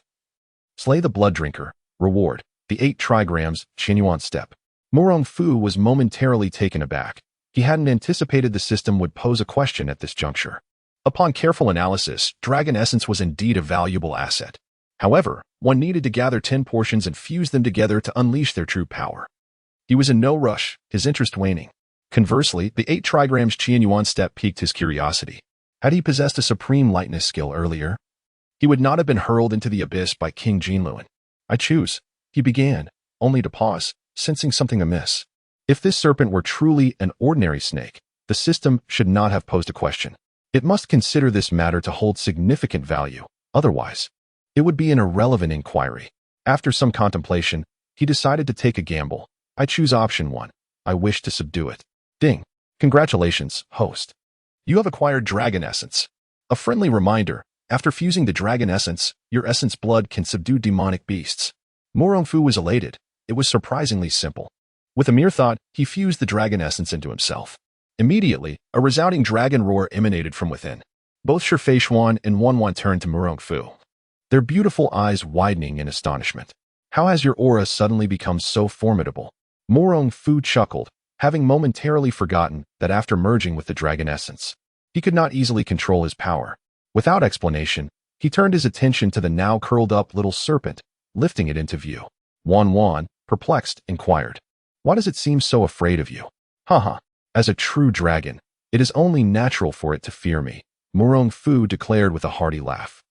Slay the blood drinker. Reward. The 8 trigrams, Qinyuan step. Murong Fu was momentarily taken aback. He hadn't anticipated the system would pose a question at this juncture. Upon careful analysis, dragon essence was indeed a valuable asset. However, one needed to gather 10 portions and fuse them together to unleash their true power. He was in no rush, his interest waning. Conversely, the 8 trigrams Qianyuan step piqued his curiosity. Had he possessed a supreme lightness skill earlier, he would not have been hurled into the abyss by King Jinluan. I choose, he began, only to pause, sensing something amiss. If this serpent were truly an ordinary snake, the system should not have posed a question. It must consider this matter to hold significant value, otherwise, it would be an irrelevant inquiry. After some contemplation, he decided to take a gamble. I choose option 1. I wish to subdue it. Ding. Congratulations, host. You have acquired dragon essence. A friendly reminder, after fusing the dragon essence, your essence blood can subdue demonic beasts. Murong Fu was elated. It was surprisingly simple. With a mere thought, he fused the dragon essence into himself. Immediately, a resounding dragon roar emanated from within. Both Sure Fei Xuan and Wan turned to Murong Fu, their beautiful eyes widening in astonishment. How has your aura suddenly become so formidable? Murong Fu chuckled, having momentarily forgotten that after merging with the dragon essence, he could not easily control his power. Without explanation, He turned his attention to the now curled-up little serpent, lifting it into view. Wan, perplexed, inquired, "Why does it seem so afraid of you?" "Haha, as a true dragon, it is only natural for it to fear me," Murong Fu declared with a hearty laugh.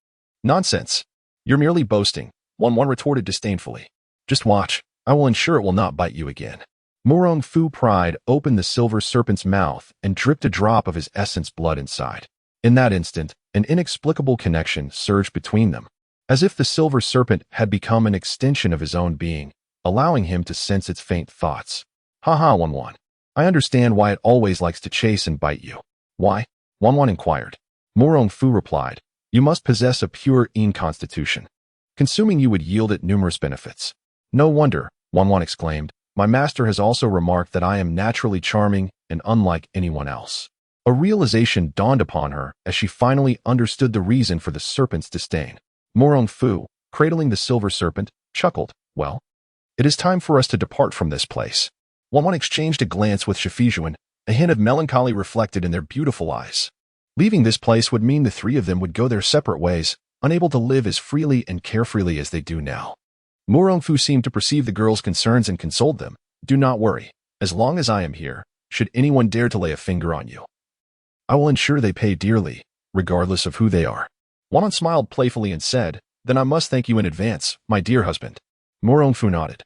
"Nonsense. You're merely boasting," Wan retorted disdainfully. "Just watch. I will ensure it will not bite you again." Murong Fu pried open the silver serpent's mouth and dripped a drop of his essence blood inside. In that instant, an inexplicable connection surged between them, as if the silver serpent had become an extension of his own being, allowing him to sense its faint thoughts. "Haha, Wan. I understand why it always likes to chase and bite you." "Why?" Wan inquired. Murong Fu replied, "You must possess a pure Yin constitution. Consuming you would yield it numerous benefits." "No wonder," Wan exclaimed. "My master has also remarked that I am naturally charming and unlike anyone else." A realization dawned upon her as she finally understood the reason for the serpent's disdain. Murong Fu, cradling the silver serpent, chuckled, "Well, it is time for us to depart from this place." Wan exchanged a glance with Yuyan, a hint of melancholy reflected in their beautiful eyes. Leaving this place would mean the three of them would go their separate ways, unable to live as freely and carefreely as they do now. Murong Fu seemed to perceive the girls' concerns and consoled them. "Do not worry. As long as I am here, should anyone dare to lay a finger on you, I will ensure they pay dearly, regardless of who they are." Wan smiled playfully and said, "Then I must thank you in advance, my dear husband." Murong Fu nodded,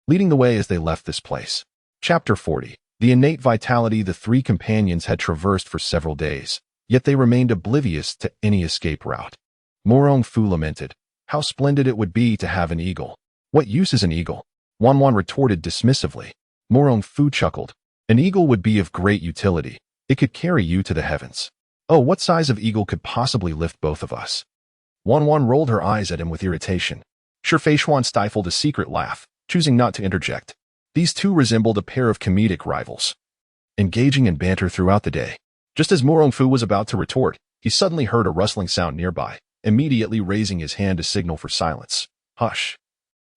leading the way as they left this place. Chapter 40. The innate vitality the three companions had traversed for several days, yet they remained oblivious to any escape route. Murong Fu lamented, "How splendid it would be to have an eagle." "What use is an eagle?" Wan retorted dismissively. Murong Fu chuckled. "An eagle would be of great utility. It could carry you to the heavens." "Oh, what size of eagle could possibly lift both of us?" Wan rolled her eyes at him with irritation. Wan stifled a secret laugh, choosing not to interject. These two resembled a pair of comedic rivals, engaging in banter throughout the day. Just as Murong Fu was about to retort, he suddenly heard a rustling sound nearby, immediately raising his hand to signal for silence. "Hush.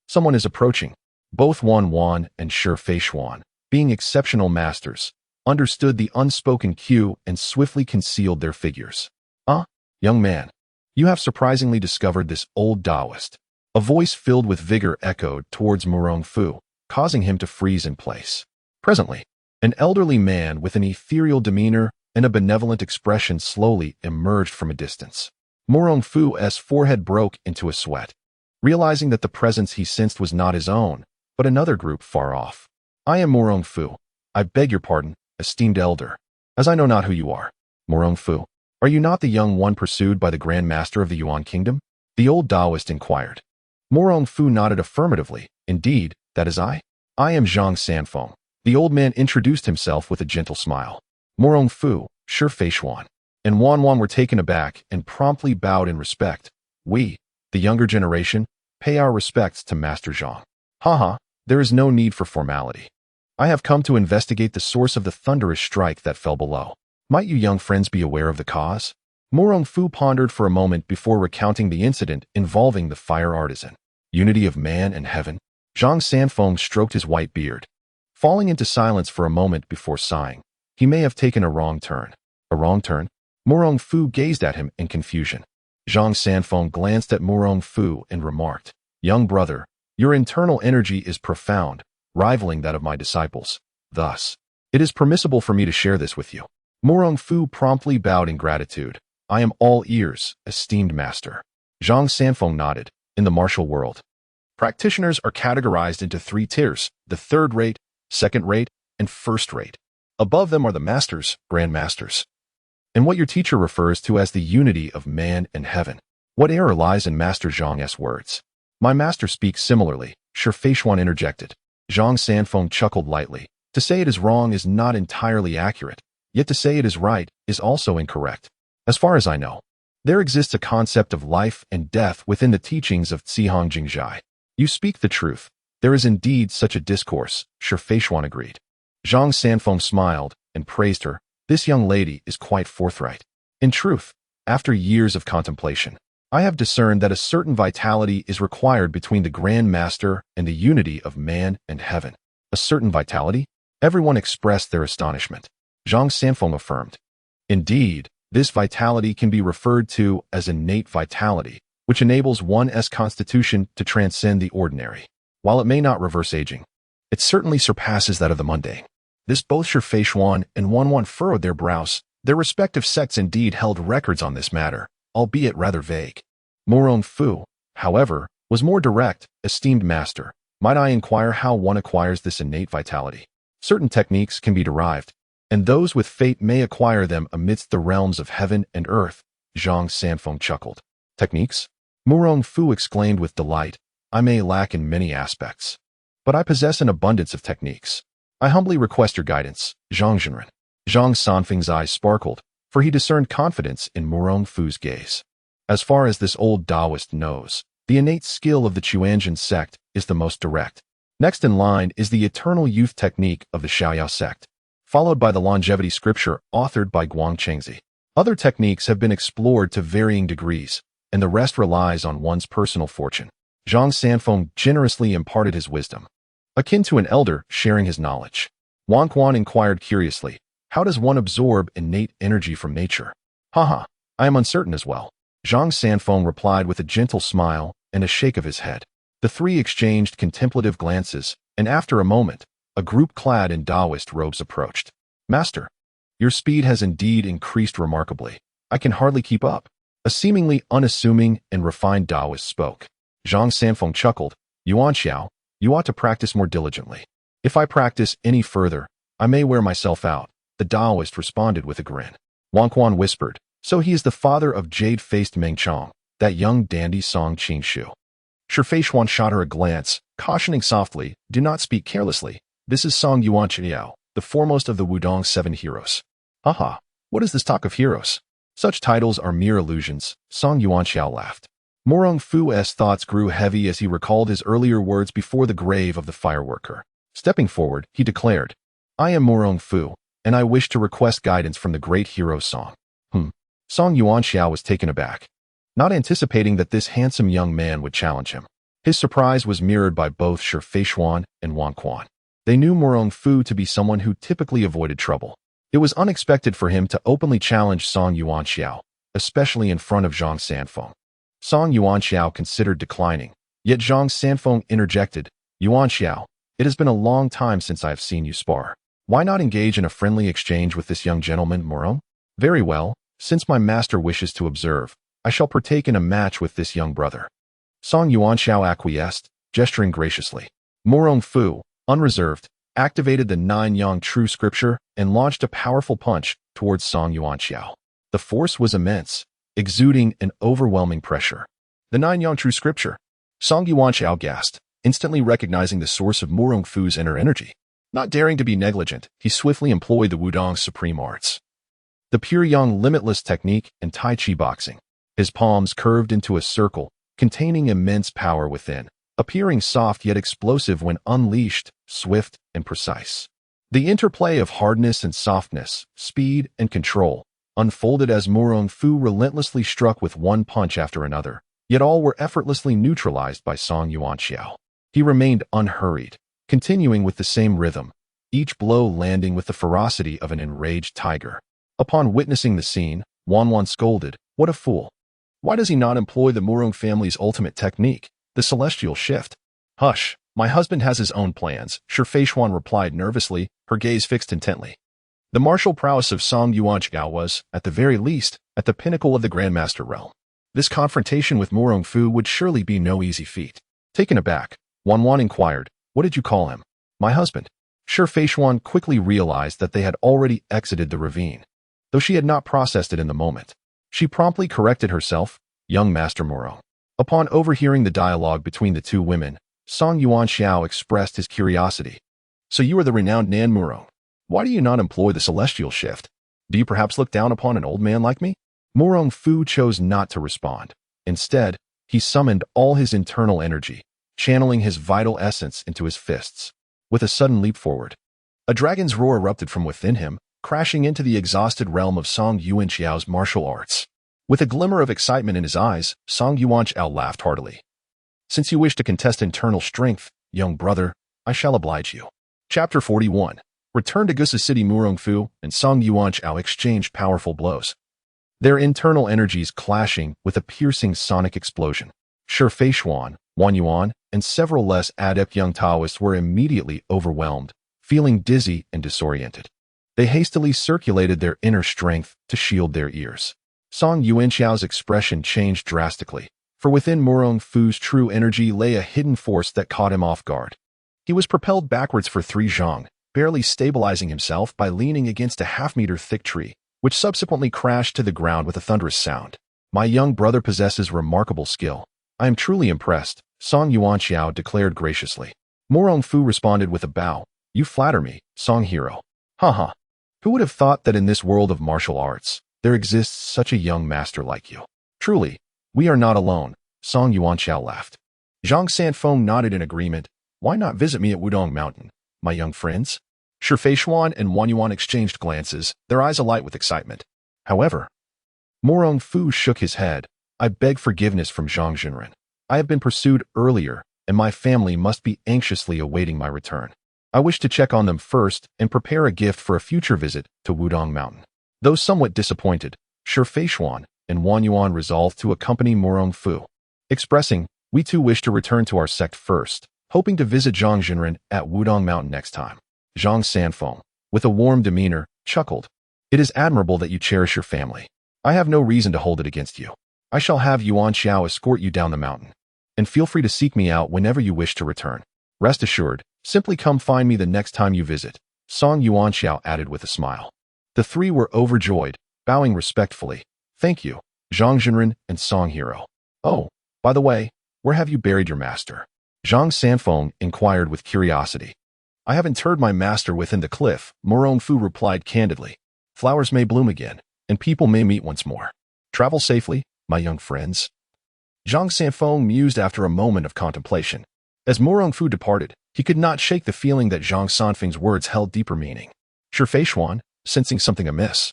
Someone is approaching." Both Wan and Wan, being exceptional masters, understood the unspoken cue and swiftly concealed their figures. "Ah, young man, you have surprisingly discovered this old Taoist." A voice filled with vigor echoed towards Murong Fu, causing him to freeze in place. Presently, an elderly man with an ethereal demeanor and a benevolent expression slowly emerged from a distance. Murong Fu's forehead broke into a sweat, realizing that the presence he sensed was not his own, but another group far off. "I am Murong Fu. I beg your pardon, esteemed elder, as I know not who you are." "Murong Fu, are you not the young one pursued by the Grand Master of the Yuan Kingdom?" the old Taoist inquired. Murong Fu nodded affirmatively. "Indeed, that is I. I am Zhang Sanfeng." The old man introduced himself with a gentle smile. Murong Fu, Wan, and Wan were taken aback and promptly bowed in respect. "We, the younger generation, pay our respects to Master Zhang." "Haha, there is no need for formality. I have come to investigate the source of the thunderous strike that fell below. Might you young friends be aware of the cause?" Murong Fu pondered for a moment before recounting the incident involving the fire artisan. "Unity of man and heaven?" Zhang Sanfeng stroked his white beard, falling into silence for a moment before sighing. "He may have taken a wrong turn." "A wrong turn?" Murong Fu gazed at him in confusion. Zhang Sanfeng glanced at Murong Fu and remarked, "Young brother, your internal energy is profound, rivaling that of my disciples. Thus, it is permissible for me to share this with you." Murong Fu promptly bowed in gratitude. "I am all ears, esteemed master." Zhang Sanfeng nodded. In the martial world, practitioners are categorized into three tiers: the third rate, second rate, and first rate. Above them are the masters, grand masters, and what your teacher refers to as the unity of man and heaven. What error lies in Master Zhang's words? My master speaks similarly, Wan interjected. Zhang Sanfeng chuckled lightly. To say it is wrong is not entirely accurate, yet to say it is right is also incorrect. As far as I know, there exists a concept of life and death within the teachings of Cihang Jingzhai. You speak the truth. There is indeed such a discourse, Wan agreed. Zhang Sanfeng smiled and praised her. This young lady is quite forthright. In truth, after years of contemplation, I have discerned that a certain vitality is required between the Grand Master and the unity of man and heaven. A certain vitality? Everyone expressed their astonishment. Zhang Sanfeng affirmed. Indeed, This vitality can be referred to as innate vitality, which enables one's constitution to transcend the ordinary. While it may not reverse aging, it certainly surpasses that of the mundane. This both Shifei and Wan furrowed their brows. Their respective sects indeed held records on this matter, albeit rather vague. Murong Fu, however, was more direct. Esteemed master, might I inquire how one acquires this innate vitality? Certain techniques can be derived, and those with fate may acquire them amidst the realms of heaven and earth. Zhang Sanfeng chuckled. Techniques? Murong Fu exclaimed with delight. I may lack in many aspects, but I possess an abundance of techniques. I humbly request your guidance, Zhang Zhenren. Zhang Sanfeng's eyes sparkled, for he discerned confidence in Murong Fu's gaze. As far as this old Taoist knows, the innate skill of the Chuanjin sect is the most direct. Next in line is the eternal youth technique of the Xiaoyao sect, followed by the longevity scripture authored by Guang Chengzi. Other techniques have been explored to varying degrees, and the rest relies on one's personal fortune. Zhang Sanfeng generously imparted his wisdom, akin to an elder sharing his knowledge. Wang inquired curiously, how does one absorb innate energy from nature? Haha, I am uncertain as well. Zhang Sanfeng replied with a gentle smile and a shake of his head. The three exchanged contemplative glances, and after a moment, a group clad in Taoist robes approached. Master, your speed has indeed increased remarkably. I can hardly keep up. A seemingly unassuming and refined Taoist spoke. Zhang Sanfeng chuckled. Yuan Xiao, you ought to practice more diligently. If I practice any further, I may wear myself out. The Taoist responded with a grin. Wang Quan whispered, so he is the father of jade-faced Meng Chong, that young dandy Song Qing Shu. Shifei shot her a glance, cautioning softly, do not speak carelessly. This is Song Yuan Chiao, the foremost of the Wudong 7 heroes. Haha, what is this talk of heroes? Such titles are mere illusions, Song Yuan Xiao laughed. Murong Fu's thoughts grew heavy as he recalled his earlier words before the grave of the fireworker. Stepping forward, he declared, I am Murong Fu, and I wish to request guidance from the great hero Song. Song Yuan Xiao was taken aback, not anticipating that this handsome young man would challenge him. His surprise was mirrored by both Shifei and Wang Quan. They knew Murong Fu to be someone who typically avoided trouble. It was unexpected for him to openly challenge Song Yuan Xiao, especially in front of Zhang Sanfeng. Song Yuan Xiao considered declining, yet Zhang Sanfeng interjected, Yuan Xiao, it has been a long time since I have seen you spar. Why not engage in a friendly exchange with this young gentleman, Murong? Very well, since my master wishes to observe, I shall partake in a match with this young brother. Song Yuan Xiao acquiesced, gesturing graciously. Murong Fu, unreserved, activated the 9 Yang True Scripture and launched a powerful punch towards Song Yuan Xiao. The force was immense, exuding an overwhelming pressure. The 9 Yang True Scripture. Song Yuan Xiao gasped, instantly recognizing the source of Murong Fu's inner energy. Not daring to be negligent, he swiftly employed the Wudong's supreme arts, the pure yang limitless technique and Tai Chi boxing. His palms curved into a circle, containing immense power within, appearing soft yet explosive when unleashed, swift and precise. The interplay of hardness and softness, speed and control, unfolded as Murong Fu relentlessly struck with one punch after another, yet all were effortlessly neutralized by Song Yuan Xiao. He remained unhurried, continuing with the same rhythm, each blow landing with the ferocity of an enraged tiger. Upon witnessing the scene, Wan scolded, what a fool. Why does he not employ the Murong family's ultimate technique, the celestial shift? Hush, my husband has his own plans, Shifei replied nervously, her gaze fixed intently. The martial prowess of Song Yuan Xiao was, at the very least, at the pinnacle of the Grandmaster realm. This confrontation with Murong Fu would surely be no easy feat. Taken aback, Wan inquired, what did you call him? My husband. Shifei quickly realized that they had already exited the ravine, though she had not processed it in the moment. She promptly corrected herself, young Master Murong. Upon overhearing the dialogue between the two women, Song Yuan Xiao expressed his curiosity. So you are the renowned Nan Murong. Why do you not employ the celestial shift? Do you perhaps look down upon an old man like me? Murong Fu chose not to respond. Instead, he summoned all his internal energy, channeling his vital essence into his fists. With a sudden leap forward, a dragon's roar erupted from within him, crashing into the exhausted realm of Song Yuan Xiao's martial arts. With a glimmer of excitement in his eyes, Song Yuan Xiao laughed heartily. Since you wish to contest internal strength, young brother, I shall oblige you. Chapter 41. Return to Gusa City. Murong Fu and Song Yuan Xiao exchanged powerful blows. their internal energies clashing with a piercing sonic explosion. Shi Feishuan, Wang Yuan, and several less adept young Taoists were immediately overwhelmed, feeling dizzy and disoriented. They hastily circulated their inner strength to shield their ears. Song Yuanxiao's expression changed drastically, for within Murong Fu's true energy lay a hidden force that caught him off guard. He was propelled backwards for 3 zhang, barely stabilizing himself by leaning against a half-meter thick tree, which subsequently crashed to the ground with a thunderous sound. My young brother possesses remarkable skill. I am truly impressed, Song Yuanxiao declared graciously. Murong Fu responded with a bow. You flatter me, Song Hero. Haha. Who would have thought that in this world of martial arts, there exists such a young master like you? Truly, we are not alone, Song Yuanxiao laughed. Zhang Sanfeng nodded in agreement. Why not visit me at Wudong Mountain, my young friends? Shi Feishuan and Wang Yuan exchanged glances, their eyes alight with excitement. However, Murong Fu shook his head. I beg forgiveness from Zhang Jinren. I have been pursued earlier, and my family must be anxiously awaiting my return. I wish to check on them first and prepare a gift for a future visit to Wudong Mountain. Though somewhat disappointed, Shi Feishuan and Wang Yuan resolved to accompany Murong Fu, expressing, we too wish to return to our sect first, hoping to visit Zhang Jinren at Wudong Mountain next time. Zhang Sanfeng, with a warm demeanor, chuckled. It is admirable that you cherish your family. I have no reason to hold it against you. I shall have Yuan Xiao escort you down the mountain. And feel free to seek me out whenever you wish to return. Rest assured, simply come find me the next time you visit, Song Yuanxiao added with a smile. The 3 were overjoyed, bowing respectfully. Thank you, Zhang Jinren and Song Hero. Oh, by the way, where have you buried your master? Zhang Sanfeng inquired with curiosity. I have interred my master within the cliff, Murong Fu replied candidly. Flowers may bloom again, and people may meet once more. Travel safely, my young friends. Zhang Sanfeng mused after a moment of contemplation. As Murong Fu departed, he could not shake the feeling that Zhang Sanfeng's words held deeper meaning. Shi Feishuan, sensing something amiss,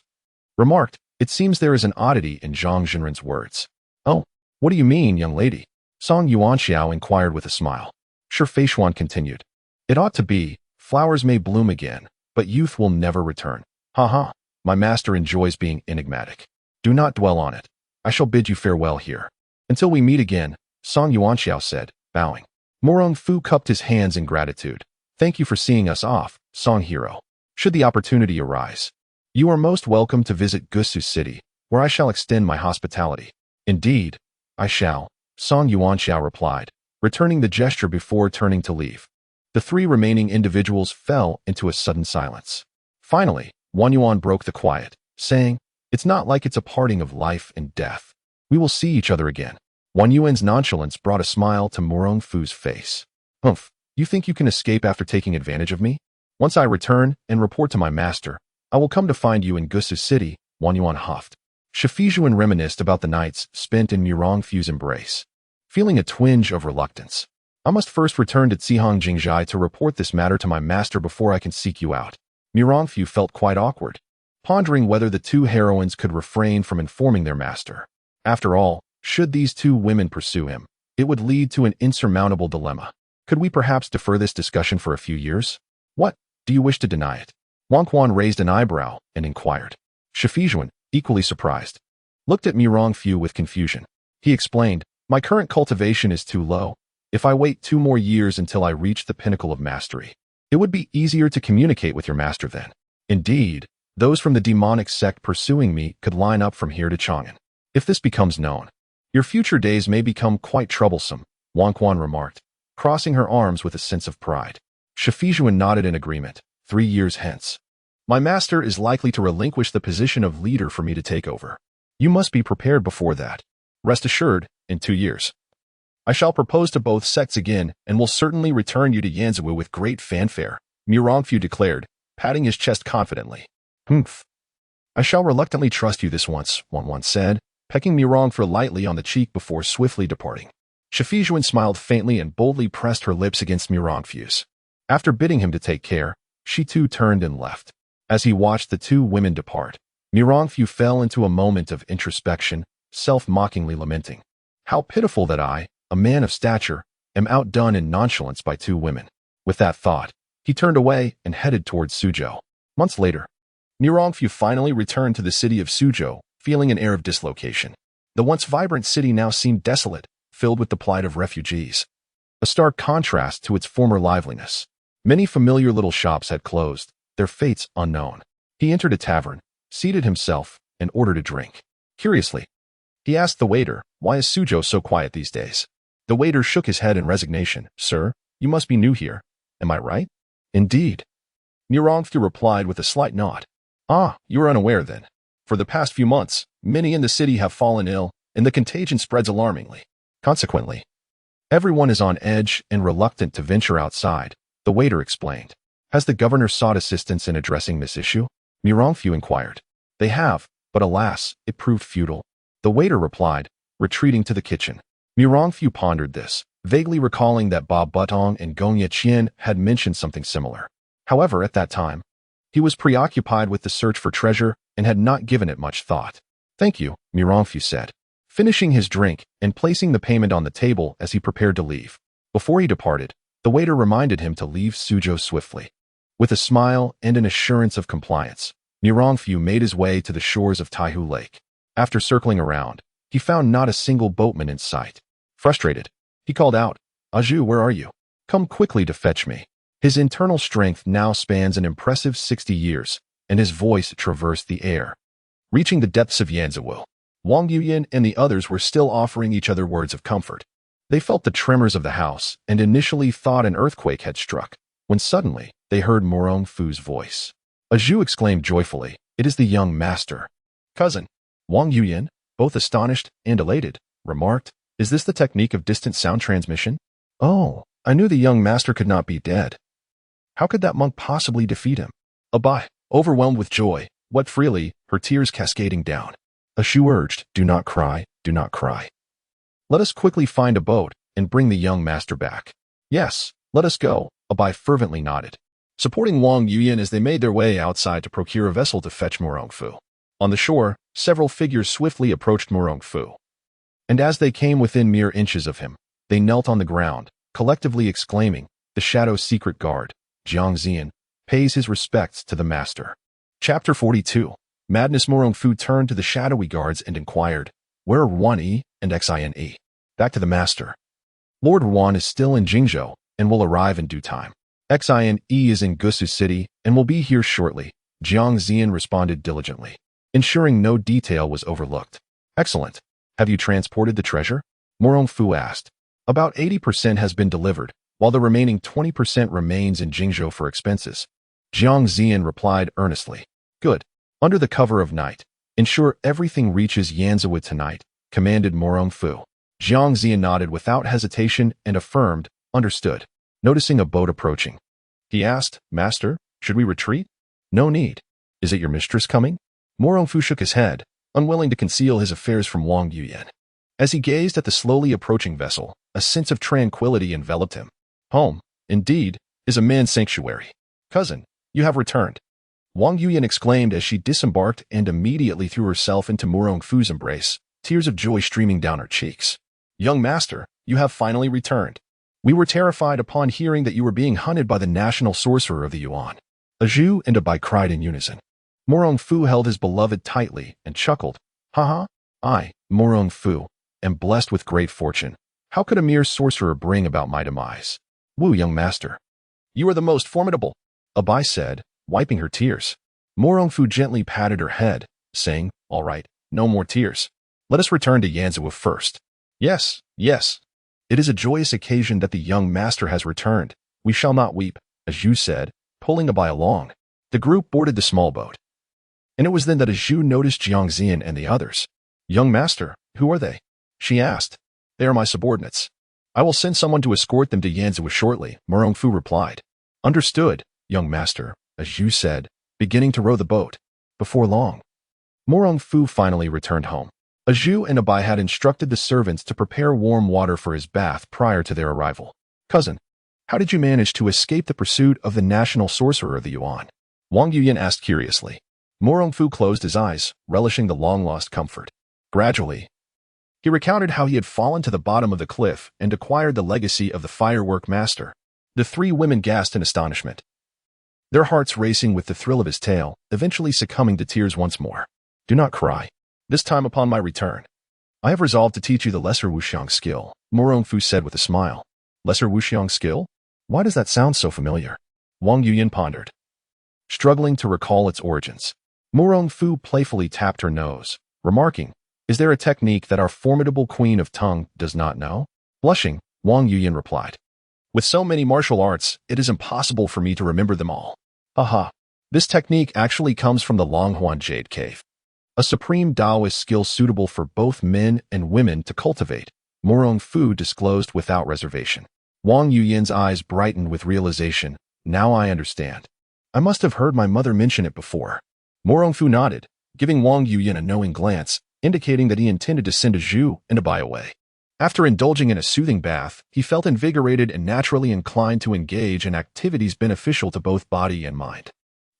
remarked, it seems there is an oddity in Zhang Jinren's words. Oh, what do you mean, young lady? Song Yuanxiao inquired with a smile. Shi Feishuan continued. It ought to be, flowers may bloom again, but youth will never return. Haha, my master enjoys being enigmatic. Do not dwell on it. I shall bid you farewell here. Until we meet again, Song Yuanxiao said, bowing. Murong Fu cupped his hands in gratitude. Thank you for seeing us off, Song Hero. Should the opportunity arise, you are most welcome to visit Gusu City, where I shall extend my hospitality. Indeed, I shall, Song Yuanxiao replied, returning the gesture before turning to leave. The 3 remaining individuals fell into a sudden silence. Finally, Wang Yuan broke the quiet, saying, it's not like it's a parting of life and death. We will see each other again. Wang Yuan's nonchalance brought a smile to Murong Fu's face. Humph, you think you can escape after taking advantage of me? Once I return and report to my master, I will come to find you in Gusu City, Wang Yuan huffed. Shi Feishuan reminisced about the nights spent in Murong Fu's embrace, feeling a twinge of reluctance. I must first return to Cihang Jingzhai to report this matter to my master before I can seek you out. Murong Fu felt quite awkward, pondering whether the 2 heroines could refrain from informing their master. After all, should these 2 women pursue him, it would lead to an insurmountable dilemma. Could we perhaps defer this discussion for a few years? What? Do you wish to deny it? Wang Quan raised an eyebrow and inquired. Shi Feishuan, equally surprised, looked at Murong Fu with confusion. He explained, my current cultivation is too low. If I wait 2 more years until I reach the pinnacle of mastery, it would be easier to communicate with your master then. Indeed, those from the demonic sect pursuing me could line up from here to Chang'an. If this becomes known, your future days may become quite troublesome, Wang Quan remarked, crossing her arms with a sense of pride. Shi Feishuan nodded in agreement. 3 years hence, my master is likely to relinquish the position of leader for me to take over. You must be prepared before that. Rest assured, in 2 years, I shall propose to both sects again and will certainly return you to Yanzhou with great fanfare, Murong Fu declared, patting his chest confidently. Humph. I shall reluctantly trust you this once, Wang said, pecking Murong Fu lightly on the cheek before swiftly departing. Shi Feishuan smiled faintly and boldly pressed her lips against Murong Fu's. After bidding him to take care, she too turned and left. As he watched the 2 women depart, Murong Fu fell into a moment of introspection, self-mockingly lamenting. How pitiful that I, a man of stature, am outdone in nonchalance by 2 women. With that thought, he turned away and headed towards Suzhou. Months later, Murong Fu finally returned to the city of Suzhou, feeling an air of dislocation. The once vibrant city now seemed desolate, filled with the plight of refugees. A stark contrast to its former liveliness. Many familiar little shops had closed, their fates unknown. He entered a tavern, seated himself, and ordered a drink. Curiously, he asked the waiter, "Why is Suzhou so quiet these days?" The waiter shook his head in resignation. "Sir, you must be new here. Am I right?" "Indeed." Murong Fu replied with a slight nod. "Ah, you are unaware then. For the past few months, many in the city have fallen ill, and the contagion spreads alarmingly. Consequently, everyone is on edge and reluctant to venture outside," the waiter explained. "Has the governor sought assistance in addressing this issue?" Murong Fu inquired. "They have, but alas, it proved futile," the waiter replied, retreating to the kitchen. Murong Fu pondered this, vaguely recalling that Ba Butong and Gong Yeqian had mentioned something similar. However, at that time, he was preoccupied with the search for treasure and had not given it much thought. "Thank you," Murong Fu said, finishing his drink and placing the payment on the table as he prepared to leave. Before he departed, the waiter reminded him to leave Suzhou swiftly. With a smile and an assurance of compliance, Murong Fu made his way to the shores of Taihu Lake. After circling around, he found not a single boatman in sight. Frustrated, he called out, "Aju, where are you? Come quickly to fetch me." His internal strength now spans an impressive 60 years, and his voice traversed the air. Reaching the depths of Yanzhou, Wang Yuyan and the others were still offering each other words of comfort. They felt the tremors of the house and initially thought an earthquake had struck, when suddenly they heard Murong Fu's voice. Aju exclaimed joyfully, "It is the young master." "Cousin." Wang Yuyan, both astonished and elated, remarked, "Is this the technique of distant sound transmission?" "Oh, I knew the young master could not be dead. How could that monk possibly defeat him?" Abai, overwhelmed with joy, wept freely, her tears cascading down. Aju urged, "Do not cry, do not cry. Let us quickly find a boat and bring the young master back." "Yes, let us go," Abai fervently nodded, supporting Wang Yuyan as they made their way outside to procure a vessel to fetch Murong Fu. On the shore, several figures swiftly approached Murong Fu. And as they came within mere inches of him, they knelt on the ground, collectively exclaiming, "The Shadow's secret guard, Jiang Zian, pays his respects to the master." Chapter 42. Madness. Murong Fu turned to the shadowy guards and inquired, "Where are Wan Yi and Xin? Back to the master. Lord Wan is still in Jingzhou and will arrive in due time. Xin is in Gusu City and will be here shortly," Jiang Zian responded diligently, ensuring no detail was overlooked. "Excellent. Have you transported the treasure?" Murong Fu asked. "About 80% has been delivered, while the remaining 20% remains in Jingzhou for expenses," Jiang Zian replied earnestly. "Good. Under the cover of night, ensure everything reaches Yanzhou tonight," commanded Murong Fu. Jiang Zian nodded without hesitation and affirmed, "Understood." Noticing a boat approaching, he asked, "Master, should we retreat?" "No need. Is it your mistress coming?" Murong Fu shook his head, unwilling to conceal his affairs from Wang Yuyan. As he gazed at the slowly approaching vessel, a sense of tranquility enveloped him. Home, indeed, is a man's sanctuary. "Cousin, you have returned," Wang Yuyan exclaimed as she disembarked and immediately threw herself into Murong Fu's embrace, tears of joy streaming down her cheeks. "Young master, you have finally returned. We were terrified upon hearing that you were being hunted by the national sorcerer of the Yuan." Aju and Abai cried in unison. Murong Fu held his beloved tightly and chuckled. "Haha, I, Murong Fu, am blessed with great fortune. How could a mere sorcerer bring about my demise?" "Wu, young master. You are the most formidable," Abai said, wiping her tears. Murong Fu gently patted her head, saying, "All right, no more tears. Let us return to Yanzhou first." "Yes, yes. It is a joyous occasion that the young master has returned. We shall not weep," Aju said, pulling Abai along. The group boarded the small boat. And it was then that Aju noticed Jiang Zian and the others. "Young master, who are they?" she asked. "They are my subordinates. I will send someone to escort them to Yanzhou shortly," Murong Fu replied. "Understood, young master," Aju said, beginning to row the boat. Before long, Murong Fu finally returned home. Aju and Abai had instructed the servants to prepare warm water for his bath prior to their arrival. "Cousin, how did you manage to escape the pursuit of the national sorcerer of the Yuan?" Wang Yuyan asked curiously. Murong Fu closed his eyes, relishing the long-lost comfort. Gradually, he recounted how he had fallen to the bottom of the cliff and acquired the legacy of the firework master. The three women gasped in astonishment, their hearts racing with the thrill of his tale, eventually succumbing to tears once more. "Do not cry. this time upon my return. I have resolved to teach you the lesser wuxiang skill, Murong Fu said with a smile. Lesser wuxiang skill? Why does that sound so familiar? Wang Yuyan pondered, struggling to recall its origins. Murong Fu playfully tapped her nose, remarking, is there a technique that our formidable queen of tongue does not know? Blushing, Wang Yuyan replied, with so many martial arts, it is impossible for me to remember them all. Aha. This technique actually comes from the Longhuan Jade Cave, a supreme Taoist skill suitable for both men and women to cultivate, Murong Fu disclosed without reservation. Wang Yuyan's eyes brightened with realization. Now I understand. I must have heard my mother mention it before. Murong Fu nodded, giving Wang Yuyan a knowing glance, indicating that he intended to send a Zhu and a Bai away. After indulging in a soothing bath, he felt invigorated and naturally inclined to engage in activities beneficial to both body and mind.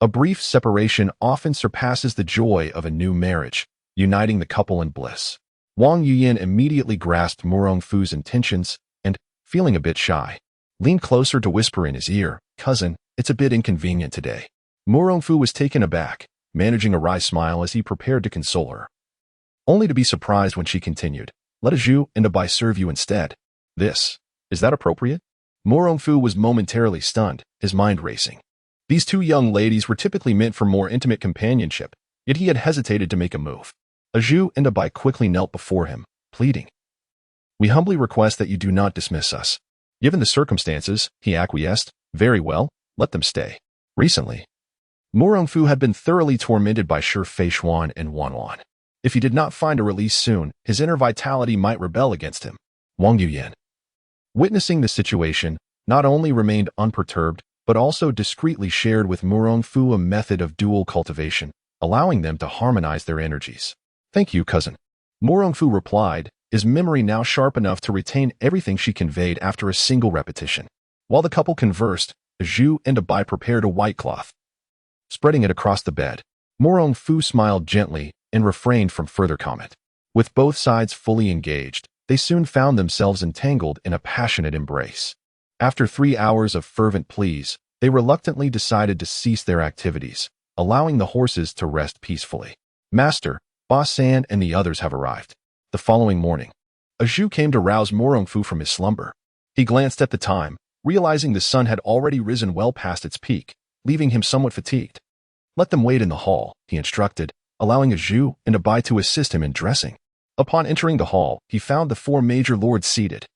A brief separation often surpasses the joy of a new marriage, uniting the couple in bliss. Wang Yuyan immediately grasped Murong Fu's intentions and, feeling a bit shy, leaned closer to whisper in his ear, cousin, it's a bit inconvenient today. Murong Fu was taken aback, managing a wry smile as he prepared to console her, only to be surprised when she continued, let a Zhu and a Bai serve you instead. Is that appropriate? Murong Fu was momentarily stunned, his mind racing. These two young ladies were typically meant for more intimate companionship, yet he had hesitated to make a move. A Zhu and a Bai quickly knelt before him, pleading, we humbly request that you do not dismiss us. Given the circumstances, he acquiesced, very well, let them stay. Recently, Murong Fu had been thoroughly tormented by Shi Feishuan and Wanwan. If he did not find a release soon, his inner vitality might rebel against him. Wang Yuyan, witnessing the situation, not only remained unperturbed, but also discreetly shared with Murong Fu a method of dual cultivation, allowing them to harmonize their energies. Thank you, cousin. Murong Fu replied, his memory now sharp enough to retain everything she conveyed after a single repetition. While the couple conversed, a Zhu and a Bai prepared a white cloth, spreading it across the bed. Murong Fu smiled gently and refrained from further comment. With both sides fully engaged, they soon found themselves entangled in a passionate embrace. After 3 hours of fervent pleas, they reluctantly decided to cease their activities, allowing the horses to rest peacefully. Master, Ba San and the others have arrived. The following morning, a Zhu came to rouse Murong Fu from his slumber. He glanced at the time, realizing the sun had already risen well past its peak, leaving him somewhat fatigued. Let them wait in the hall, he instructed, allowing a Zhu and a Bai to assist him in dressing. Upon entering the hall, he found the 4 major lords seated,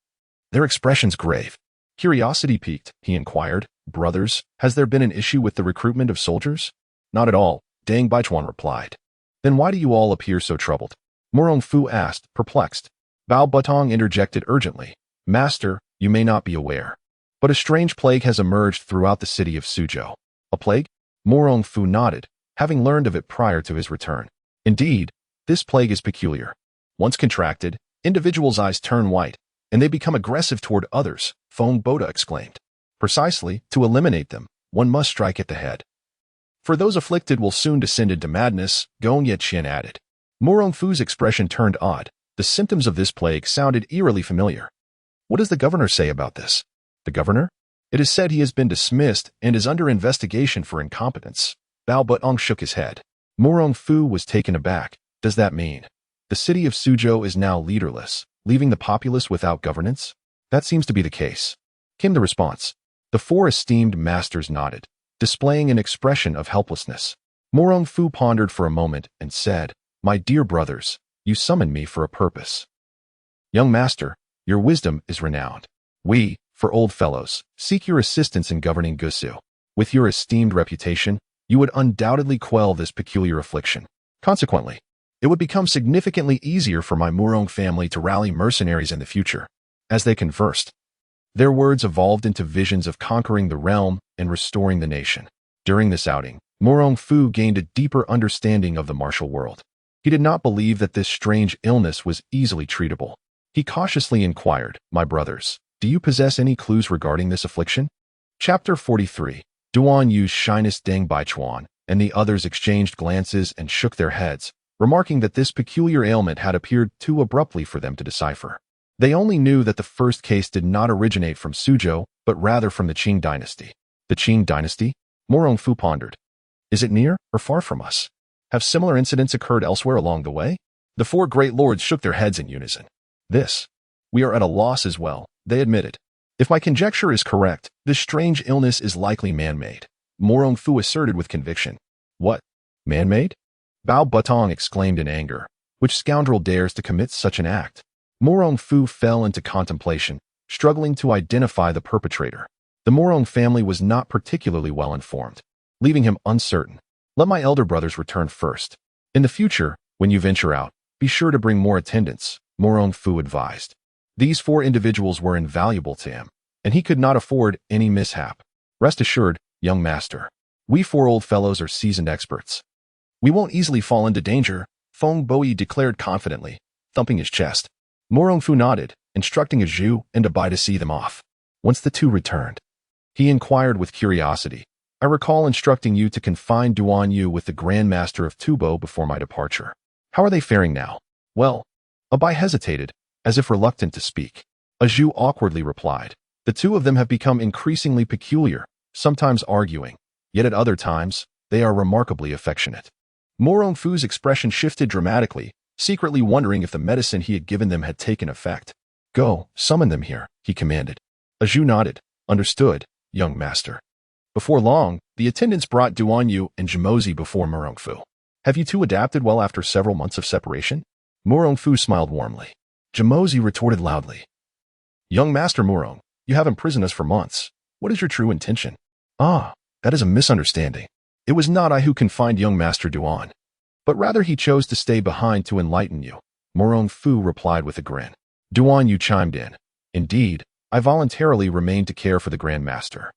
their expressions grave. Curiosity piqued, he inquired, brothers, has there been an issue with the recruitment of soldiers? Not at all, Deng Baichuan replied. Then why do you all appear so troubled? Murong Fu asked, perplexed. Bao Butong interjected urgently. Master, you may not be aware, but a strange plague has emerged throughout the city of Suzhou. A plague? Murong Fu nodded, having learned of it prior to his return. Indeed, this plague is peculiar. Once contracted, individuals' eyes turn white, and they become aggressive toward others, Feng Boda exclaimed. Precisely, to eliminate them, one must strike at the head. For those afflicted will soon descend into madness, Gong Yeqian added. Murong Fu's expression turned odd. The symptoms of this plague sounded eerily familiar. What does the governor say about this? The governor? It is said he has been dismissed and is under investigation for incompetence. Bao Butong shook his head. Murong Fu was taken aback. Does that mean the city of Suzhou is now leaderless, leaving the populace without governance? That seems to be the case, came the response. The 4 esteemed masters nodded, displaying an expression of helplessness. Murong Fu pondered for a moment and said, my dear brothers, you summoned me for a purpose. Young master, your wisdom is renowned. We, for old fellows, seek your assistance in governing Gusu. With your esteemed reputation, you would undoubtedly quell this peculiar affliction. Consequently, it would become significantly easier for my Murong family to rally mercenaries in the future. As they conversed, their words evolved into visions of conquering the realm and restoring the nation. During this outing, Murong Fu gained a deeper understanding of the martial world. He did not believe that this strange illness was easily treatable. He cautiously inquired, my brothers, do you possess any clues regarding this affliction? Chapter 43. Duan Yu's shyness. Deng Baichuan and the others exchanged glances and shook their heads, remarking that this peculiar ailment had appeared too abruptly for them to decipher. They only knew that the first case did not originate from Suzhou, but rather from the Qing dynasty. The Qing dynasty? Murong Fu pondered. Is it near or far from us? Have similar incidents occurred elsewhere along the way? The four great lords shook their heads in unison. We are at a loss as well, they admitted. If my conjecture is correct, this strange illness is likely man-made, Murong Fu asserted with conviction. What? Man-made? Bao Butong exclaimed in anger. Which scoundrel dares to commit such an act? Murong Fu fell into contemplation, struggling to identify the perpetrator. The Murong family was not particularly well informed, leaving him uncertain. Let my elder brothers return first. In the future, when you venture out, be sure to bring more attendants, Murong Fu advised. These four individuals were invaluable to him, and he could not afford any mishap. Rest assured, young master. We four old fellows are seasoned experts. We won't easily fall into danger, Feng Boi declared confidently, thumping his chest. Murong Fu nodded, instructing a Zhu and a Bai to see them off. Once the two returned, he inquired with curiosity. I recall instructing you to confine Duan Yu with the Grand Master of Tubo before my departure. How are they faring now? Well, a Bai hesitated, as if reluctant to speak. A Zhu awkwardly replied. The two of them have become increasingly peculiar, sometimes arguing, yet at other times, they are remarkably affectionate. Murong Fu's expression shifted dramatically, secretly wondering if the medicine he had given them had taken effect. Go, summon them here, he commanded. A Zhu nodded. Understood, young master. Before long, the attendants brought Duan Yu and Jimozi before Murong Fu. Have you two adapted well after several months of separation? Murong Fu smiled warmly. Jimozi retorted loudly. Young master Murong, you have imprisoned us for months. What is your true intention? Ah, that is a misunderstanding. It was not I who confined young master Duan, but rather he chose to stay behind to enlighten you, Murong Fu replied with a grin. Duan Yu chimed in. Indeed, I voluntarily remained to care for the Grand Master.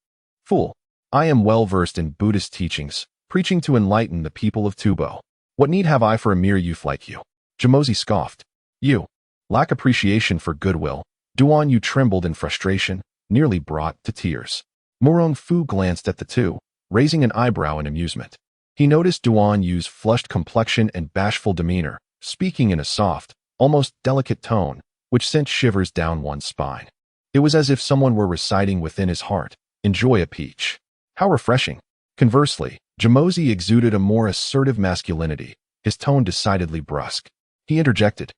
Fool, I am well versed in Buddhist teachings, preaching to enlighten the people of Tubo. What need have I for a mere youth like you? Jimozi scoffed. You lack appreciation for goodwill. Duan Yu trembled in frustration, nearly brought to tears. Murong Fu glanced at the two, raising an eyebrow in amusement. He noticed Duan Yu's flushed complexion and bashful demeanor, speaking in a soft, almost delicate tone, which sent shivers down one's spine. It was as if someone were reciting within his heart, enjoy a peach. How refreshing. Conversely, Jimozi exuded a more assertive masculinity, his tone decidedly brusque. He interjected.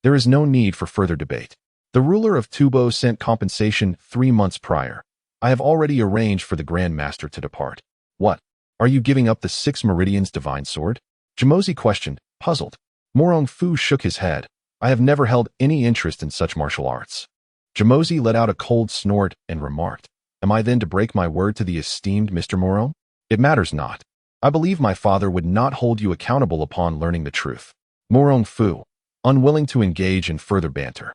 There is no need for further debate. The ruler of Tubo sent compensation 3 months prior. I have already arranged for the Grand Master to depart. What? Are you giving up the 6 Meridians divine sword? Jimozi questioned, puzzled. Murong Fu shook his head. I have never held any interest in such martial arts. Jimozi let out a cold snort and remarked, am I then to break my word to the esteemed Mr. Murong? It matters not. I believe my father would not hold you accountable upon learning the truth. Murong Fu, unwilling to engage in further banter,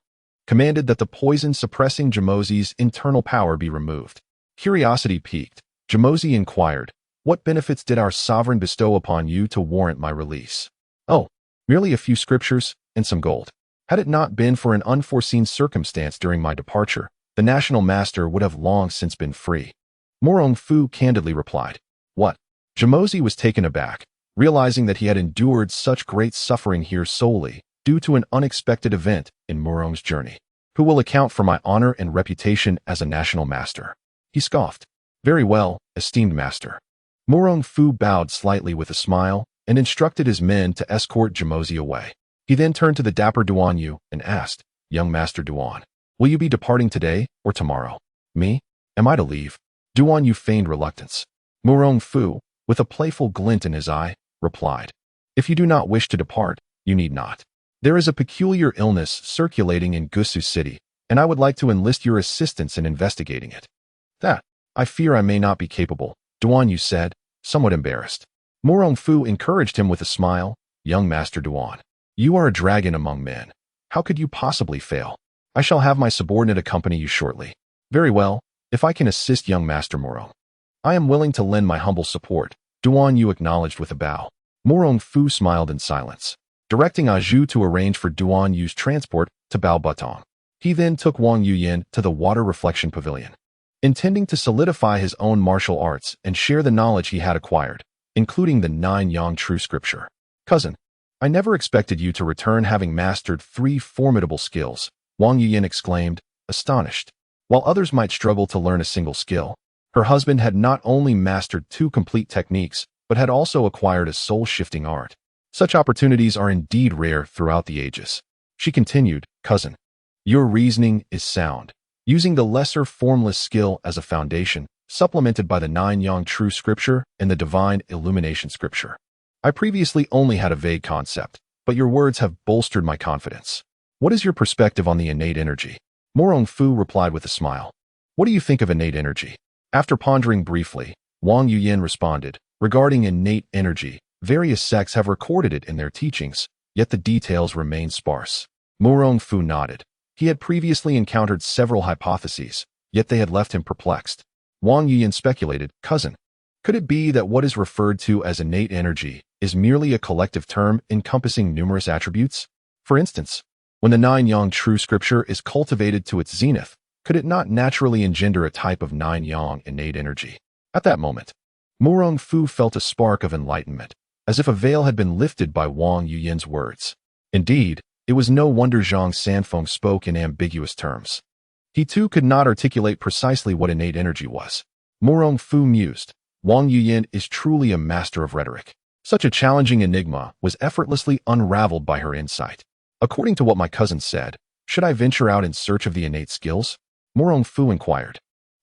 commanded that the poison suppressing Jimozi's internal power be removed. Curiosity piqued, Jimozi inquired, what benefits did our sovereign bestow upon you to warrant my release? Oh, merely a few scriptures and some gold. Had it not been for an unforeseen circumstance during my departure, the national master would have long since been free. Murong Fu candidly replied. What? Jimozi was taken aback, realizing that he had endured such great suffering here solely due to an unexpected event in Murong's journey. Who will account for my honor and reputation as a national master? He scoffed. Very well, esteemed master. Murong Fu bowed slightly with a smile and instructed his men to escort Jimozi away. He then turned to the dapper Duan Yu and asked, Young Master Duan, will you be departing today or tomorrow? Me? Am I to leave? Duan Yu feigned reluctance. Murong Fu, with a playful glint in his eye, replied, If you do not wish to depart, you need not. There is a peculiar illness circulating in Gusu City, and I would like to enlist your assistance in investigating it. That, I fear I may not be capable, Duan Yu said, somewhat embarrassed. Murong Fu encouraged him with a smile. Young Master Duan, you are a dragon among men. How could you possibly fail? I shall have my subordinate accompany you shortly. Very well, if I can assist young Master Murong. I am willing to lend my humble support, Duan Yu acknowledged with a bow. Murong Fu smiled in silence, directing Zhu to arrange for Duan Yu's transport to Bao Butong. He then took Wang Yuyan to the Water Reflection Pavilion, intending to solidify his own martial arts and share the knowledge he had acquired, including the 9 Yang True Scripture. Cousin, I never expected you to return having mastered 3 formidable skills, Wang Yuyan exclaimed, astonished. While others might struggle to learn a single skill, her husband had not only mastered 2 complete techniques, but had also acquired a soul-shifting art. Such opportunities are indeed rare throughout the ages. She continued, cousin, your reasoning is sound. Using the lesser formless skill as a foundation, supplemented by the 9 Yang true scripture and the divine illumination scripture. I previously only had a vague concept, but your words have bolstered my confidence. What is your perspective on the innate energy? Murong Fu replied with a smile. What do you think of innate energy? After pondering briefly, Wang Yuyan responded, regarding innate energy, various sects have recorded it in their teachings, yet the details remain sparse. Murong Fu nodded. He had previously encountered several hypotheses, yet they had left him perplexed. Wang Yuyan speculated, cousin, could it be that what is referred to as innate energy is merely a collective term encompassing numerous attributes? For instance, when the 9 Yang true scripture is cultivated to its zenith, could it not naturally engender a type of 9 Yang innate energy? At that moment, Murong Fu felt a spark of enlightenment, as if a veil had been lifted by Wang Yuyan's words. Indeed, it was no wonder Zhang Sanfeng spoke in ambiguous terms. He too could not articulate precisely what innate energy was. Murong Fu mused, Wang Yuyan is truly a master of rhetoric. Such a challenging enigma was effortlessly unraveled by her insight. According to what my cousin said, should I venture out in search of the innate skills? Murong Fu inquired.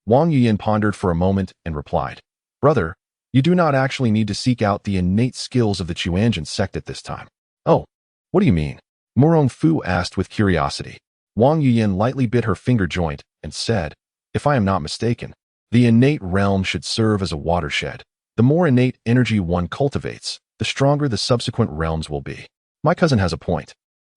Wang Yuyan pondered for a moment and replied, brother, you do not actually need to seek out the innate skills of the Chuanjian sect at this time. Oh, what do you mean? Murong Fu asked with curiosity. Wang Yuyan lightly bit her finger joint and said, if I am not mistaken, the innate realm should serve as a watershed. The more innate energy one cultivates, the stronger the subsequent realms will be. My cousin has a point.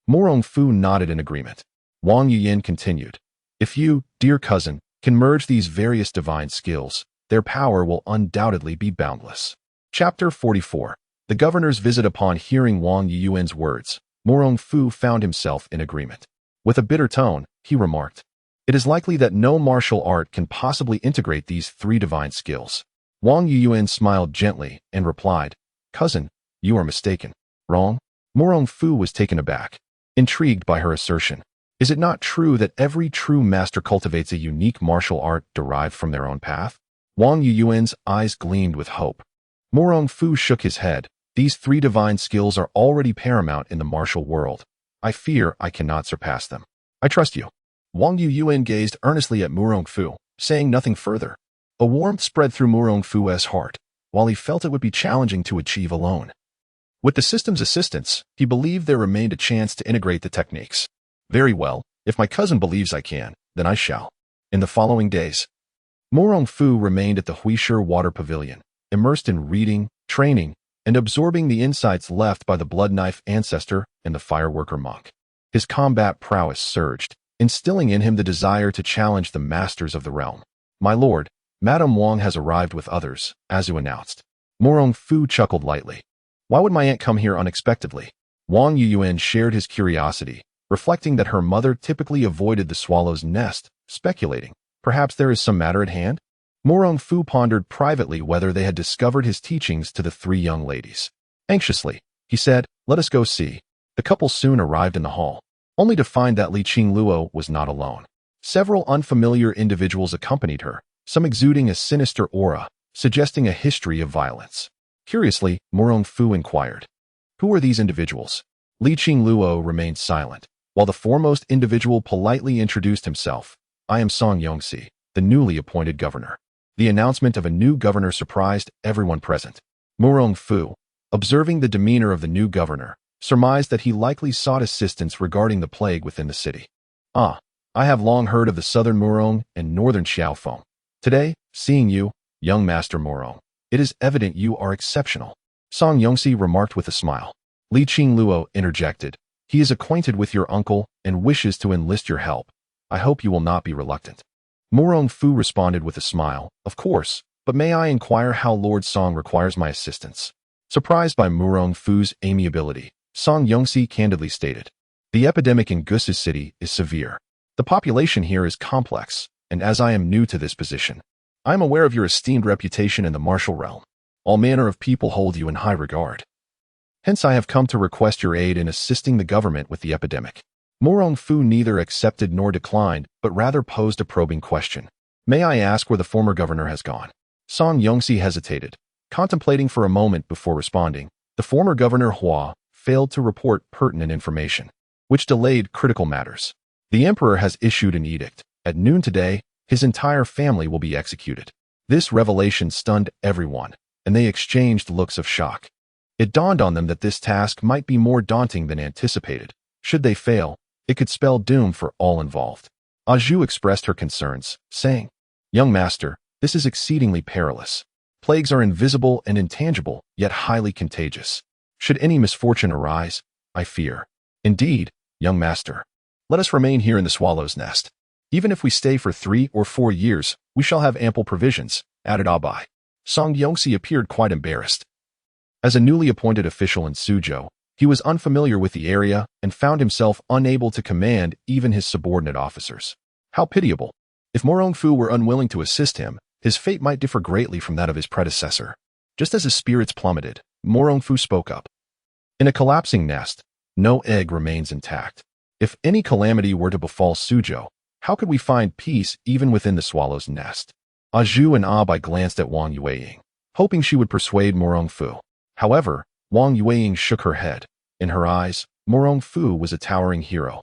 Murong Fu nodded in agreement. Wang Yuyan continued, if you, dear cousin, can merge these various divine skills, their power will undoubtedly be boundless. Chapter 44. The governor's visit. Upon hearing Wang Yuyan's words, Murong Fu found himself in agreement. With a bitter tone, he remarked, it is likely that no martial art can possibly integrate these 3 divine skills. Wang Yuyan smiled gently and replied, cousin, you are mistaken. Wrong? Murong Fu was taken aback, intrigued by her assertion. Is it not true that every true master cultivates a unique martial art derived from their own path? Wang Yuyan's eyes gleamed with hope. Murong Fu shook his head. These 3 divine skills are already paramount in the martial world. I fear I cannot surpass them. I trust you. Wang Yuyan gazed earnestly at Murong Fu, saying nothing further. A warmth spread through Murong Fu's heart, while he felt it would be challenging to achieve alone. With the system's assistance, he believed there remained a chance to integrate the techniques. Very well, if my cousin believes I can, then I shall. In the following days, Murong Fu remained at the Huishur Water Pavilion, immersed in reading, training, and absorbing the insights left by the blood knife ancestor and the fireworker monk. His combat prowess surged, instilling in him the desire to challenge the masters of the realm. My lord, Madame Wang has arrived with others, Azu announced. Murong Fu chuckled lightly. Why would my aunt come here unexpectedly? Wang Yuyan shared his curiosity, reflecting that her mother typically avoided the swallow's nest, speculating, perhaps there is some matter at hand? Murong Fu pondered privately whether they had discovered his teachings to the 3 young ladies. Anxiously, he said, let us go see. The couple soon arrived in the hall, only to find that Li Qingluo was not alone. Several unfamiliar individuals accompanied her, some exuding a sinister aura, suggesting a history of violence. Curiously, Murong Fu inquired, who are these individuals? Li Qingluo remained silent, while the foremost individual politely introduced himself. I am Song Yongxi, the newly appointed governor. The announcement of a new governor surprised everyone present. Murong Fu, observing the demeanor of the new governor, surmised that he likely sought assistance regarding the plague within the city. I have long heard of the southern Murong and northern Xiaofeng. Today, seeing you, young master Murong, it is evident you are exceptional. Song Yongxi remarked with a smile. Li Qingluo interjected. He is acquainted with your uncle and wishes to enlist your help. I hope you will not be reluctant. Murong Fu responded with a smile, of course, but may I inquire how Lord Song requires my assistance? Surprised by Murong Fu's amiability, Song Yongxi candidly stated, the epidemic in Gus's city is severe. The population here is complex, and as I am new to this position, I am aware of your esteemed reputation in the martial realm. All manner of people hold you in high regard. Hence I have come to request your aid in assisting the government with the epidemic. Murong Fu neither accepted nor declined, but rather posed a probing question. May I ask where the former governor has gone? Song Yongxi hesitated, contemplating for a moment before responding. The former governor Hua, failed to report pertinent information, which delayed critical matters. The emperor has issued an edict. At noon today, his entire family will be executed. This revelation stunned everyone, and they exchanged looks of shock. It dawned on them that this task might be more daunting than anticipated. Should they fail, it could spell doom for all involved. Aju expressed her concerns, saying, "Young master, this is exceedingly perilous. Plagues are invisible and intangible, yet highly contagious. Should any misfortune arise, I fear. Indeed, young master, let us remain here in the swallow's nest. Even if we stay for 3 or 4 years, we shall have ample provisions," added Abai. Song Yongxi appeared quite embarrassed. As a newly appointed official in Suzhou, he was unfamiliar with the area and found himself unable to command even his subordinate officers. How pitiable! If Murong Fu were unwilling to assist him, his fate might differ greatly from that of his predecessor. Just as his spirits plummeted, Murong Fu spoke up. In a collapsing nest, no egg remains intact. If any calamity were to befall Suzhou, how could we find peace even within the swallow's nest? Aju and Abai glanced at Wang Yueying, hoping she would persuade Murong Fu. However, Wang Yueying shook her head. In her eyes, Murong Fu was a towering hero,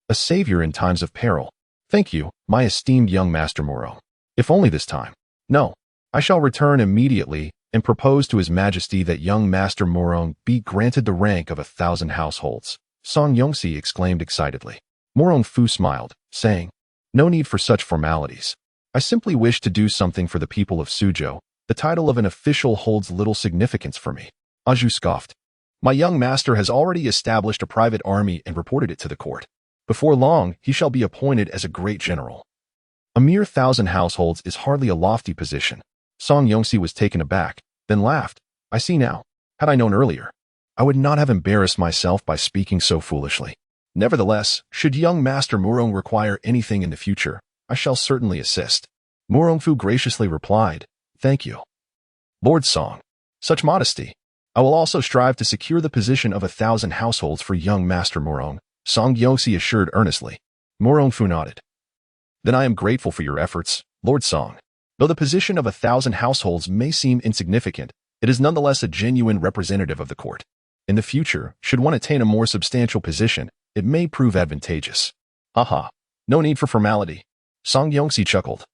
a savior in times of peril. "Thank you, my esteemed young master Murong. If only this time. No, I shall return immediately and propose to His Majesty that young master Murong be granted the rank of 1,000 households," Song Yongxi exclaimed excitedly. Murong Fu smiled, saying, "No need for such formalities. I simply wish to do something for the people of Suzhou. The title of an official holds little significance for me." Aju scoffed. "My young master has already established a private army and reported it to the court. Before long, he shall be appointed as a great general. A mere 1,000 households is hardly a lofty position." Song Yongxi was taken aback, then laughed. "I see now. Had I known earlier, I would not have embarrassed myself by speaking so foolishly. Nevertheless, should young master Murong require anything in the future, I shall certainly assist." Murong Fu graciously replied, "Thank you, Lord Song. Such modesty. I will also strive to secure the position of 1,000 households for young master Murong," Song Yongxi assured earnestly. Murong Fu nodded. "Then I am grateful for your efforts, Lord Song. Though the position of 1,000 households may seem insignificant, it is nonetheless a genuine representative of the court. In the future, should one attain a more substantial position, it may prove advantageous." "Haha, no need for formality." Song Yongxi chuckled,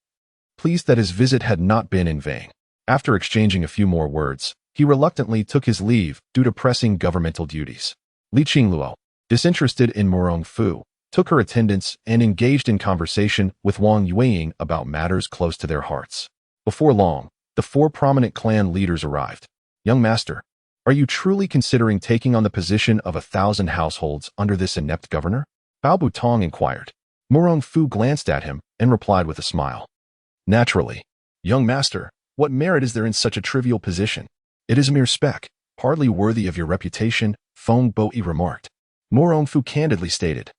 pleased that his visit had not been in vain. After exchanging a few more words, he reluctantly took his leave due to pressing governmental duties. Li Qingluo, disinterested in Murong Fu, took her attendance and engaged in conversation with Wang Yueying about matters close to their hearts. Before long, the 4 prominent clan leaders arrived. "Young master, are you truly considering taking on the position of 1,000 households under this inept governor?" Bao Butong inquired. Murong Fu glanced at him and replied with a smile. "Naturally. Young master, what merit is there in such a trivial position? It is a mere speck, hardly worthy of your reputation," Feng Boyi remarked. Murong Fu candidly stated,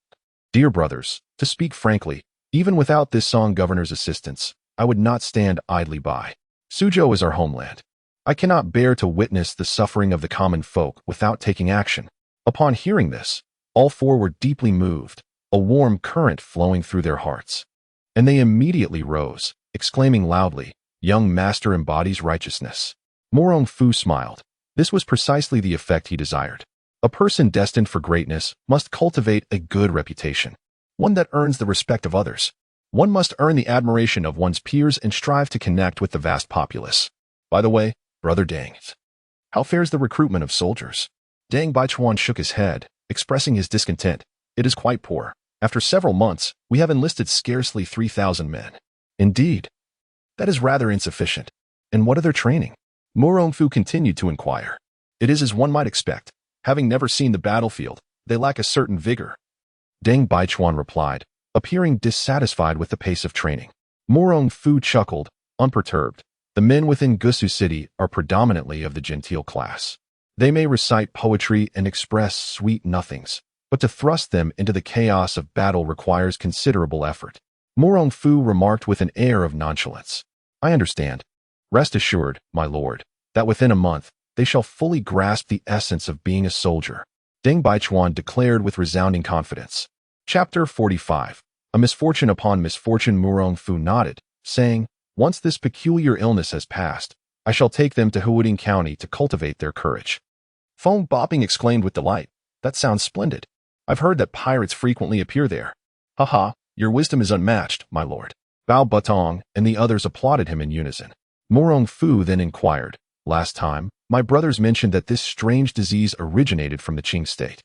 "Dear brothers, to speak frankly, even without this Song governor's assistance, I would not stand idly by. Suzhou is our homeland. I cannot bear to witness the suffering of the common folk without taking action." Upon hearing this, all 4 were deeply moved, a warm current flowing through their hearts. And they immediately rose, exclaiming loudly, "Young master embodies righteousness." Murong Fu smiled. This was precisely the effect he desired. A person destined for greatness must cultivate a good reputation, one that earns the respect of others. One must earn the admiration of one's peers and strive to connect with the vast populace. "By the way, Brother Dang, how fares the recruitment of soldiers?" Dang Baichuan shook his head, expressing his discontent. "It is quite poor. After several months, we have enlisted scarcely 3,000 men." "Indeed. That is rather insufficient. And what are their training?" Murong Fu continued to inquire. "It is as one might expect. Having never seen the battlefield, they lack a certain vigor." Deng Baichuan replied, appearing dissatisfied with the pace of training. Murong Fu chuckled, unperturbed. "The men within Gusu City are predominantly of the genteel class. They may recite poetry and express sweet nothings, but to thrust them into the chaos of battle requires considerable effort." Murong Fu remarked with an air of nonchalance. "I understand. Rest assured, my lord, that within a month, they shall fully grasp the essence of being a soldier," Deng Baichuan declared with resounding confidence. Chapter 45. A misfortune upon misfortune. Murong Fu nodded, saying, "Once this peculiar illness has passed, I shall take them to Huading County to cultivate their courage." Feng Bopping exclaimed with delight. That sounds splendid. I've heard that pirates frequently appear there. Haha, your wisdom is unmatched, my lord. Bao Butong and the others applauded him in unison. Murong Fu then inquired, last time, my brothers mentioned that this strange disease originated from the Qing state.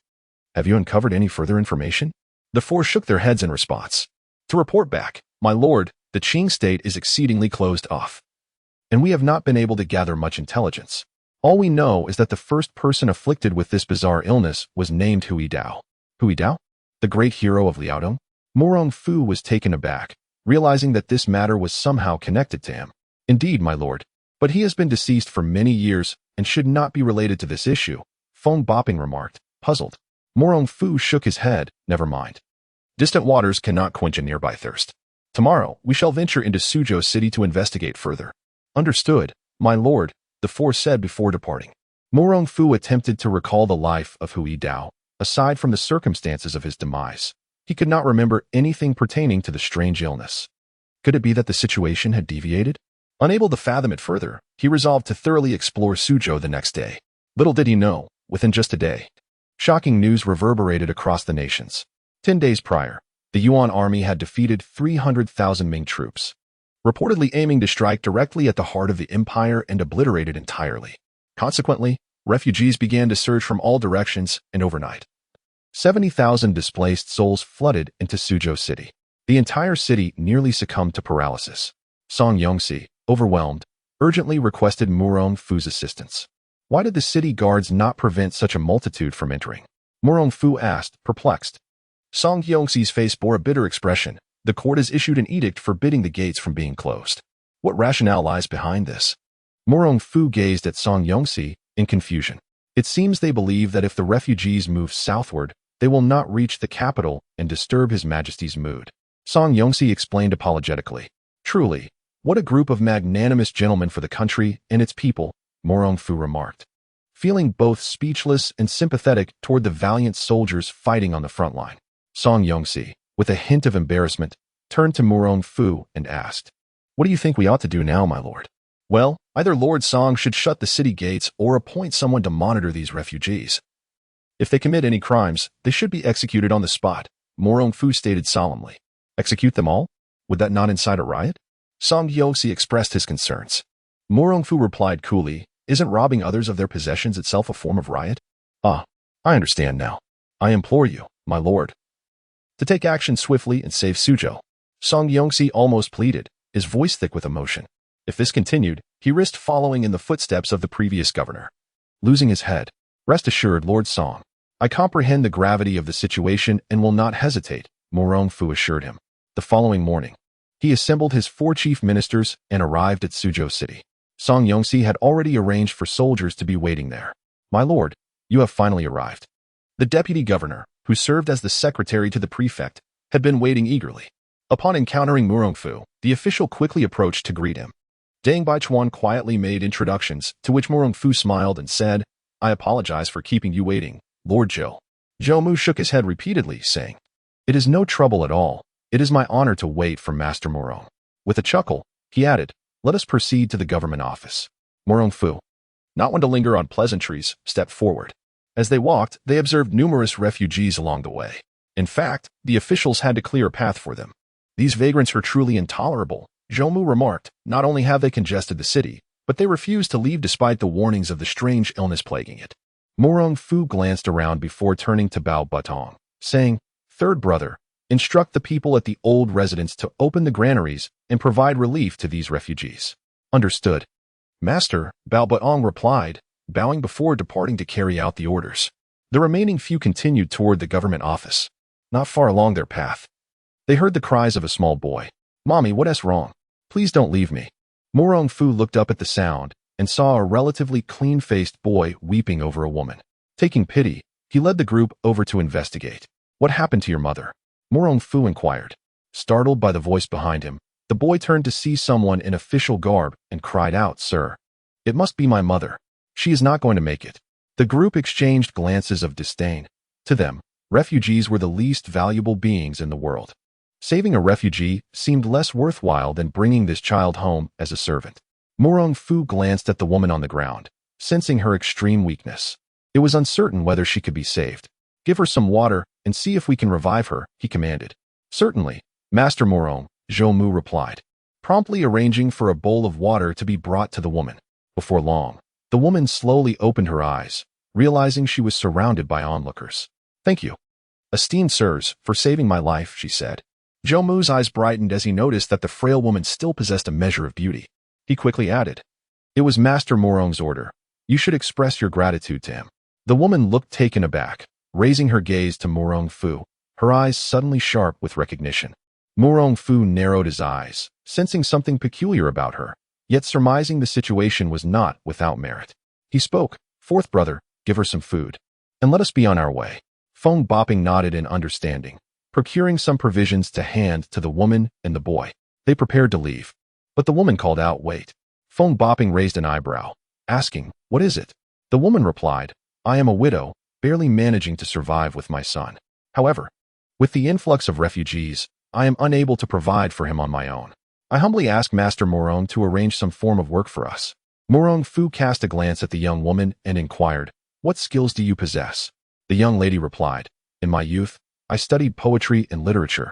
Have you uncovered any further information? The four shook their heads in response. To report back, my lord, the Qing state is exceedingly closed off, and we have not been able to gather much intelligence. All we know is that the first person afflicted with this bizarre illness was named Hui Dao. Hui Dao? The great hero of Liaodong? Murong Fu was taken aback, realizing that this matter was somehow connected to him. Indeed, my lord, but he has been deceased for many years and should not be related to this issue, Feng Bopping remarked, puzzled. Murong Fu shook his head, never mind. Distant waters cannot quench a nearby thirst. Tomorrow, we shall venture into Suzhou City to investigate further. Understood, my lord, the four said before departing. Murong Fu attempted to recall the life of Hui Dao. Aside from the circumstances of his demise, he could not remember anything pertaining to the strange illness. Could it be that the situation had deviated? Unable to fathom it further, he resolved to thoroughly explore Suzhou the next day. Little did he know, within just a day, shocking news reverberated across the nations. 10 days prior, the Yuan army had defeated 300,000 Ming troops, reportedly aiming to strike directly at the heart of the empire and obliterate it entirely. Consequently, refugees began to surge from all directions, and overnight, 70,000 displaced souls flooded into Suzhou City. The entire city nearly succumbed to paralysis. Song Yongxi, overwhelmed, urgently requested Murong Fu's assistance. Why did the city guards not prevent such a multitude from entering? Murong Fu asked, perplexed. Song Yongxi's face bore a bitter expression. The court has issued an edict forbidding the gates from being closed. What rationale lies behind this? Murong Fu gazed at Song Yongxi in confusion. It seems they believe that if the refugees move southward, they will not reach the capital and disturb His Majesty's mood. Song Yongxi explained apologetically. Truly, what a group of magnanimous gentlemen for the country and its people, Murong Fu remarked, feeling both speechless and sympathetic toward the valiant soldiers fighting on the front line. Song Yongxi, with a hint of embarrassment, turned to Murong Fu and asked, what do you think we ought to do now, my lord? Well, either Lord Song should shut the city gates or appoint someone to monitor these refugees. If they commit any crimes, they should be executed on the spot, Murong Fu stated solemnly. Execute them all? Would that not incite a riot? Song Yongxi expressed his concerns. Murong Fu replied coolly, isn't robbing others of their possessions itself a form of riot? Ah, I understand now. I implore you, my lord, to take action swiftly and save Suzhou. Song Yongxi almost pleaded, his voice thick with emotion. If this continued, he risked following in the footsteps of the previous governor. Losing his head, rest assured, Lord Song, I comprehend the gravity of the situation and will not hesitate, Murong Fu assured him. The following morning, he assembled his 4 chief ministers and arrived at Suzhou City. Song Yongxi had already arranged for soldiers to be waiting there. My lord, you have finally arrived. The deputy governor, who served as the secretary to the prefect, had been waiting eagerly. Upon encountering Murong Fu, the official quickly approached to greet him. Deng Baichuan quietly made introductions, to which Murong Fu smiled and said, I apologize for keeping you waiting, Lord Zhou. Zhou Mu shook his head repeatedly, saying, it is no trouble at all. It is my honor to wait for Master Murong. With a chuckle, he added, let us proceed to the government office. Murong Fu, not one to linger on pleasantries, stepped forward. As they walked, they observed numerous refugees along the way. In fact, the officials had to clear a path for them. These vagrants are truly intolerable, Zhou Mu remarked. Not only have they congested the city, but they refuse to leave despite the warnings of the strange illness plaguing it. Murong Fu glanced around before turning to Bao Butong, saying, Third brother, instruct the people at the old residence to open the granaries and provide relief to these refugees. Understood. Master, Bao Butong replied, bowing before departing to carry out the orders. The remaining few continued toward the government office. Not far along their path, they heard the cries of a small boy. Mommy, what's wrong? Please don't leave me. Murong Fu looked up at the sound and saw a relatively clean-faced boy weeping over a woman. Taking pity, he led the group over to investigate. What happened to your mother? Murong Fu inquired. Startled by the voice behind him, the boy turned to see someone in official garb and cried out, Sir, it must be my mother. She is not going to make it. The group exchanged glances of disdain. To them, refugees were the least valuable beings in the world. Saving a refugee seemed less worthwhile than bringing this child home as a servant. Murong Fu glanced at the woman on the ground, sensing her extreme weakness. It was uncertain whether she could be saved. Give her some water and see if we can revive her, he commanded. Certainly, Master Murong, Zhou Mu replied, promptly arranging for a bowl of water to be brought to the woman. Before long, the woman slowly opened her eyes, realizing she was surrounded by onlookers. Thank you, esteemed sirs, for saving my life, she said. Zhou Mu's eyes brightened as he noticed that the frail woman still possessed a measure of beauty. He quickly added, it was Master Murong's order. You should express your gratitude to him. The woman looked taken aback, raising her gaze to Murong Fu, her eyes suddenly sharp with recognition. Murong Fu narrowed his eyes, sensing something peculiar about her, yet surmising the situation was not without merit. He spoke, fourth brother, give her some food, and let us be on our way. Feng Bopping nodded in understanding, procuring some provisions to hand to the woman and the boy. They prepared to leave, but the woman called out, wait. Feng Bopping raised an eyebrow, asking, what is it? The woman replied, I am a widow, barely managing to survive with my son. However, with the influx of refugees, I am unable to provide for him on my own. I humbly ask Master Murong to arrange some form of work for us. Murong Fu cast a glance at the young woman and inquired, what skills do you possess? The young lady replied, in my youth, I studied poetry and literature,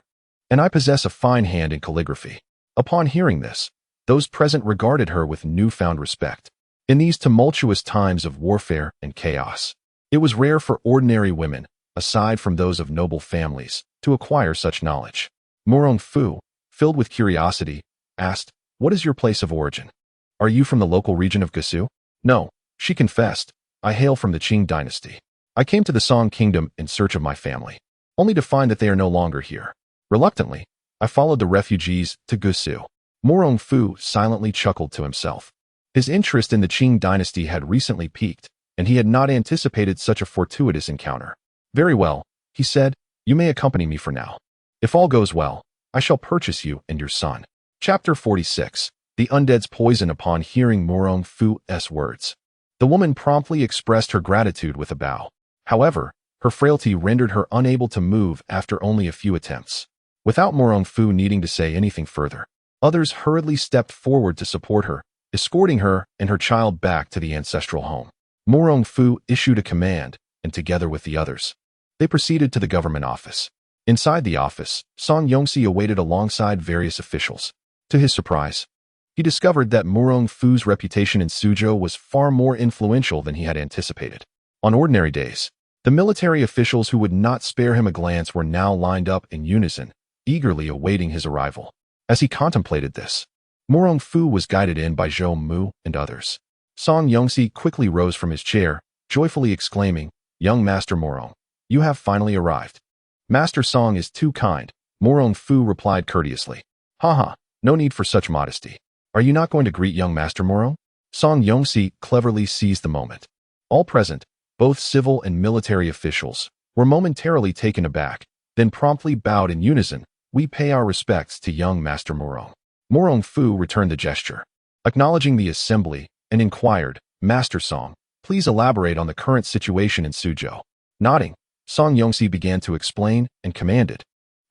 and I possess a fine hand in calligraphy. Upon hearing this, those present regarded her with newfound respect. In these tumultuous times of warfare and chaos, it was rare for ordinary women, aside from those of noble families, to acquire such knowledge. Murong Fu, filled with curiosity, asked, what is your place of origin? Are you from the local region of Gusu? No, she confessed, I hail from the Qing dynasty. I came to the Song Kingdom in search of my family, only to find that they are no longer here. Reluctantly, I followed the refugees to Gusu. Murong Fu silently chuckled to himself. His interest in the Qing dynasty had recently peaked, and he had not anticipated such a fortuitous encounter. Very well, he said, you may accompany me for now. If all goes well, I shall purchase you and your son. Chapter 46. The Undead's Poison. Upon hearing Murong Fu's words, the woman promptly expressed her gratitude with a bow. However, her frailty rendered her unable to move after only a few attempts. Without Murong Fu needing to say anything further, others hurriedly stepped forward to support her, escorting her and her child back to the ancestral home. Murong Fu issued a command, and together with the others, they proceeded to the government office. Inside the office, Song Yongxi awaited alongside various officials. To his surprise, he discovered that Murong Fu's reputation in Suzhou was far more influential than he had anticipated. On ordinary days, the military officials who would not spare him a glance were now lined up in unison, eagerly awaiting his arrival. As he contemplated this, Murong Fu was guided in by Zhou Mu and others. Song Yongxi quickly rose from his chair, joyfully exclaiming, young Master Murong, you have finally arrived. Master Song is too kind, Murong Fu replied courteously. Haha, no need for such modesty. Are you not going to greet young Master Murong? Song Yongxi cleverly seized the moment. All present, both civil and military officials, were momentarily taken aback, then promptly bowed in unison. We pay our respects to young Master Murong. Murong Fu returned the gesture, acknowledging the assembly, and inquired, Master Song, please elaborate on the current situation in Suzhou. Nodding, Song Yongxi began to explain and commanded,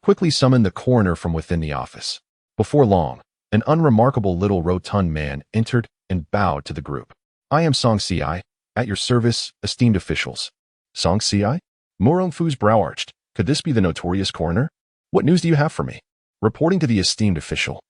quickly summon the coroner from within the office. Before long, an unremarkable little rotund man entered and bowed to the group. I am Song Ci, at your service, esteemed officials. Song Ci? Murong Fu's brow arched. Could this be the notorious coroner? What news do you have for me? Reporting to the esteemed official.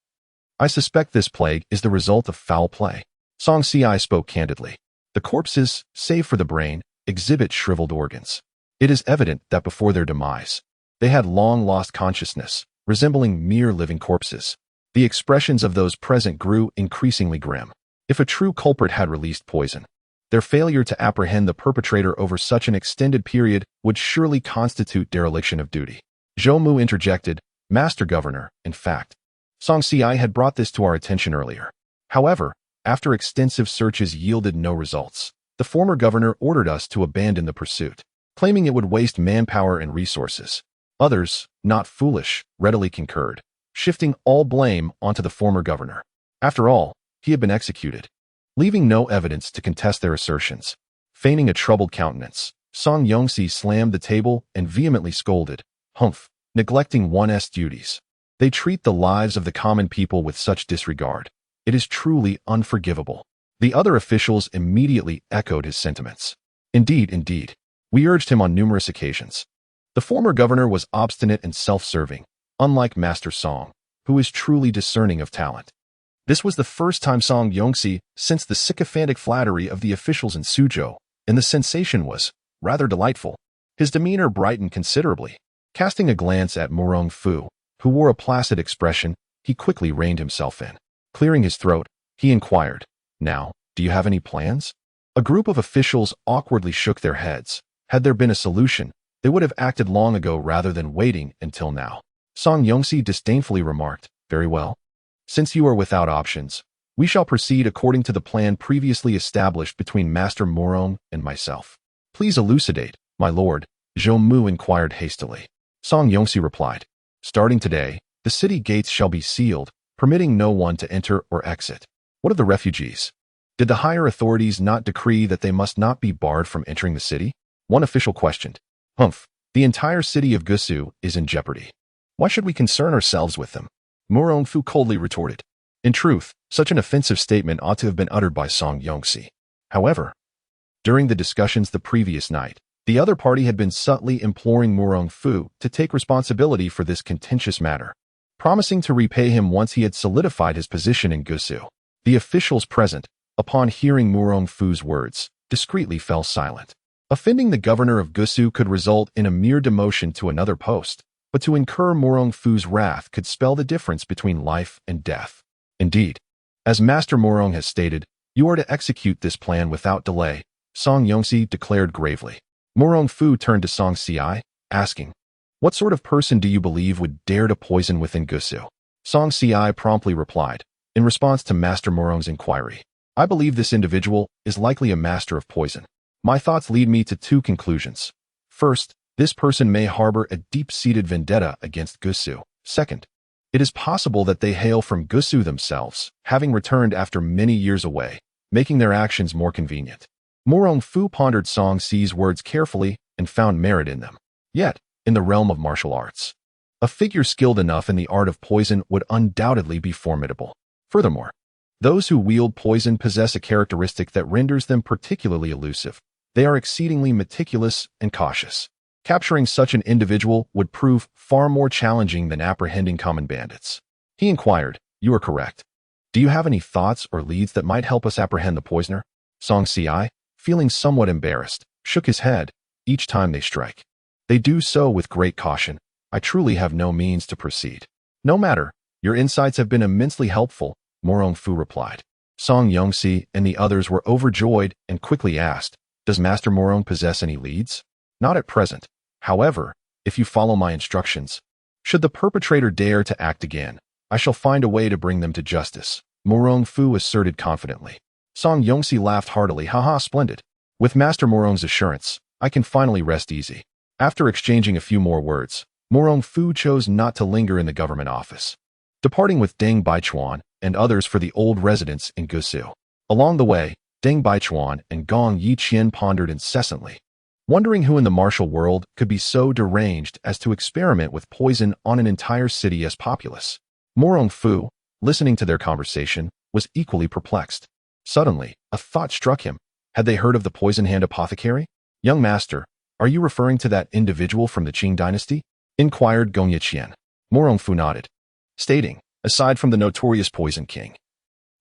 I suspect this plague is the result of foul play. Song Ci spoke candidly. The corpses, save for the brain, exhibit shriveled organs. It is evident that before their demise, they had long lost consciousness, resembling mere living corpses. The expressions of those present grew increasingly grim. If a true culprit had released poison, their failure to apprehend the perpetrator over such an extended period would surely constitute dereliction of duty. Zhou Mu interjected, Master Governor, in fact, Song Ci had brought this to our attention earlier. However, after extensive searches yielded no results, the former governor ordered us to abandon the pursuit, claiming it would waste manpower and resources. Others, not foolish, readily concurred, shifting all blame onto the former governor. After all, he had been executed, leaving no evidence to contest their assertions. Feigning a troubled countenance, Song Yongxi slammed the table and vehemently scolded, Humph, neglecting one's duties. They treat the lives of the common people with such disregard. It is truly unforgivable. The other officials immediately echoed his sentiments. Indeed, We urged him on numerous occasions. The former governor was obstinate and self-serving, unlike Master Song, who is truly discerning of talent. This was the first time Song Yongxi since the sycophantic flattery of the officials in Suzhou, and the sensation was rather delightful. His demeanor brightened considerably. Casting a glance at Murong Fu, who wore a placid expression, he quickly reined himself in. Clearing his throat, he inquired, "Now, do you have any plans?" A group of officials awkwardly shook their heads. Had there been a solution, they would have acted long ago rather than waiting until now. Song Yongxi disdainfully remarked, "Very well. Since you are without options, we shall proceed according to the plan previously established between Master Murong and myself." "Please elucidate, my lord," Zhou Mu inquired hastily. Song Yongxi replied, "Starting today, the city gates shall be sealed, permitting no one to enter or exit. What of the refugees? Did the higher authorities not decree that they must not be barred from entering the city?" One official questioned. "Humph, the entire city of Gusu is in jeopardy. Why should we concern ourselves with them?" Murong Fu coldly retorted. In truth, such an offensive statement ought to have been uttered by Song Yongxi. However, during the discussions the previous night, the other party had been subtly imploring Murong Fu to take responsibility for this contentious matter, promising to repay him once he had solidified his position in Gusu. The officials present, upon hearing Murong Fu's words, discreetly fell silent. Offending the governor of Gusu could result in a mere demotion to another post, but to incur Murong Fu's wrath could spell the difference between life and death. Indeed, as Master Murong has stated, you are to execute this plan without delay, Song Yongxi declared gravely. Murong Fu turned to Song Ci, asking, "What sort of person do you believe would dare to poison within Gusu?" Song Ci promptly replied, in response to Master Murong's inquiry, "I believe this individual is likely a master of poison. My thoughts lead me to two conclusions. First, this person may harbor a deep-seated vendetta against Gusu. Second, it is possible that they hail from Gusu themselves, having returned after many years away, making their actions more convenient." Murong Fu pondered Song Ci's words carefully and found merit in them. Yet, in the realm of martial arts, a figure skilled enough in the art of poison would undoubtedly be formidable. Furthermore, those who wield poison possess a characteristic that renders them particularly elusive. They are exceedingly meticulous and cautious. Capturing such an individual would prove far more challenging than apprehending common bandits. He inquired, "You are correct. Do you have any thoughts or leads that might help us apprehend the poisoner?" Song Ci, feeling somewhat embarrassed, shook his head. "Each time they strike, they do so with great caution. I truly have no means to proceed." "No matter. Your insights have been immensely helpful," Murong Fu replied. Song Yongxi and the others were overjoyed and quickly asked, "Does Master Murong possess any leads?" "Not at present. However, if you follow my instructions, should the perpetrator dare to act again, I shall find a way to bring them to justice," Murong Fu asserted confidently. Song Yongxi laughed heartily. "Haha, splendid. With Master Murong's assurance, I can finally rest easy." After exchanging a few more words, Murong Fu chose not to linger in the government office, departing with Deng Baichuan and others for the old residence in Gusu. Along the way, Deng Baichuan and Gong Yiqian pondered incessantly, wondering who in the martial world could be so deranged as to experiment with poison on an entire city as populous. Murong Fu, listening to their conversation, was equally perplexed. Suddenly, a thought struck him. Had they heard of the Poison Hand Apothecary? "Young master, are you referring to that individual from the Qing dynasty?" inquired Gong Yiqian. Murong Fu nodded, stating, "Aside from the notorious Poison King,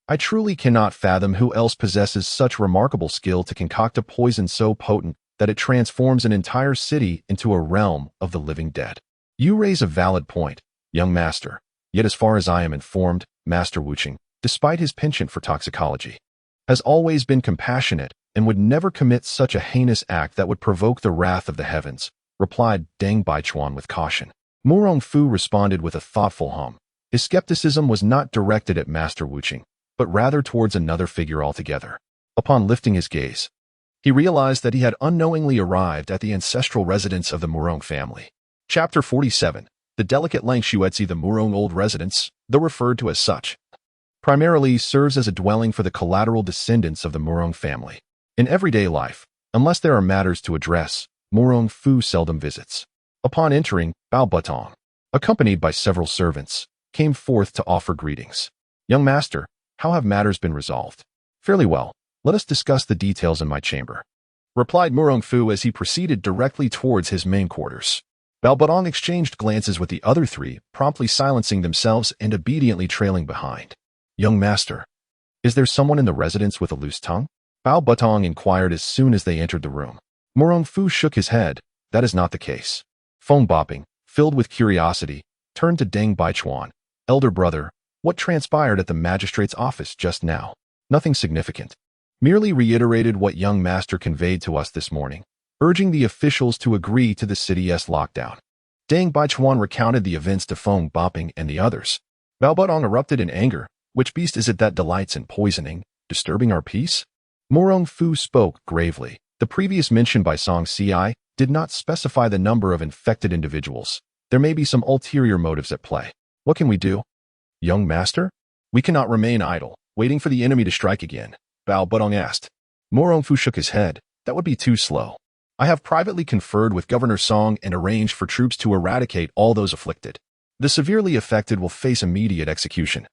I truly cannot fathom who else possesses such remarkable skill to concoct a poison so potent that it transforms an entire city into a realm of the living dead." "You raise a valid point, young master. Yet as far as I am informed, Master Wuqing, despite his penchant for toxicology, has always been compassionate and would never commit such a heinous act that would provoke the wrath of the heavens," replied Deng Baichuan with caution. Murong Fu responded with a thoughtful hum. His skepticism was not directed at Master Wuqing, but rather towards another figure altogether. Upon lifting his gaze, he realized that he had unknowingly arrived at the ancestral residence of the Murong family. Chapter 47. The delicate Langshuetzi. The Murong old residence, though referred to as such, primarily serves as a dwelling for the collateral descendants of the Murong family. In everyday life, unless there are matters to address, Murong Fu seldom visits. Upon entering, Bao Butong, accompanied by several servants, came forth to offer greetings. "Young master, how have matters been resolved?" "Fairly well. Let us discuss the details in my chamber." replied Murong Fu as he proceeded directly towards his main quarters. Bao Budong exchanged glances with the other three, promptly silencing themselves and obediently trailing behind. Young master, is there someone in the residence with a loose tongue? Bao Budong inquired as soon as they entered the room. Murong Fu shook his head. That is not the case. Feng Bopping, filled with curiosity, turned to Deng Baichuan. Elder brother, what transpired at the magistrate's office just now? Nothing significant. Merely reiterated what young master conveyed to us this morning, urging the officials to agree to the city's lockdown. Deng Baichuan recounted the events to Feng Bopping and the others. Bao Budong erupted in anger. Which beast is it that delights in poisoning, disturbing our peace? Murong Fu spoke gravely. The previous mention by Song Ci did not specify the number of infected individuals. There may be some ulterior motives at play. What can we do? Young master? We cannot remain idle, waiting for the enemy to strike again, Bao Budong asked. Murong Fu shook his head. That would be too slow. I have privately conferred with Governor Song and arranged for troops to eradicate all those afflicted. The severely affected will face immediate execution,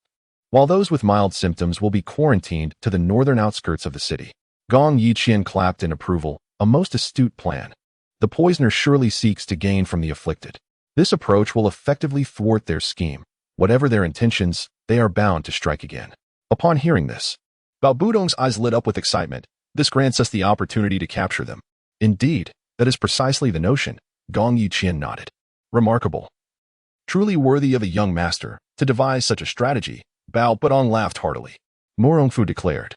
while those with mild symptoms will be quarantined to the northern outskirts of the city. Gong Yiqian clapped in approval, a most astute plan. The poisoner surely seeks to gain from the afflicted. This approach will effectively thwart their scheme. Whatever their intentions, they are bound to strike again. Upon hearing this, Bao Budong's eyes lit up with excitement. This grants us the opportunity to capture them. Indeed, that is precisely the notion, Gong Yiqian nodded. Remarkable. Truly worthy of a young master to devise such a strategy, Bao Budong laughed heartily. Murong Fu declared,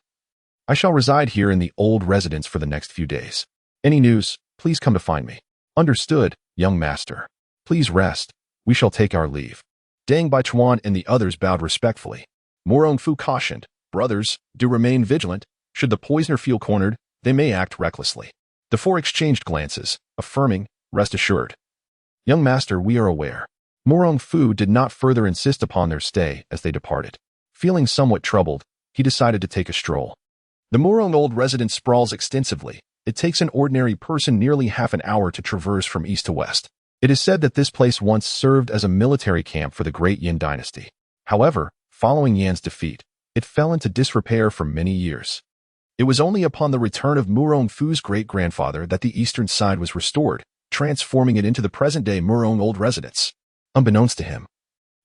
I shall reside here in the old residence for the next few days. Any news, please come to find me. Understood, young master. Please rest. We shall take our leave. Deng Baichuan and the others bowed respectfully. Murong Fu cautioned, brothers, do remain vigilant. Should the poisoner feel cornered, they may act recklessly. The four exchanged glances, affirming, rest assured. Young master, we are aware. Murong Fu did not further insist upon their stay as they departed. Feeling somewhat troubled, he decided to take a stroll. The Murong old residence sprawls extensively. It takes an ordinary person nearly half an hour to traverse from east to west. It is said that this place once served as a military camp for the great Yuan dynasty. However, following Yan's defeat, it fell into disrepair for many years. It was only upon the return of Murong Fu's great-grandfather that the eastern side was restored, transforming it into the present-day Murong old residence. Unbeknownst to him,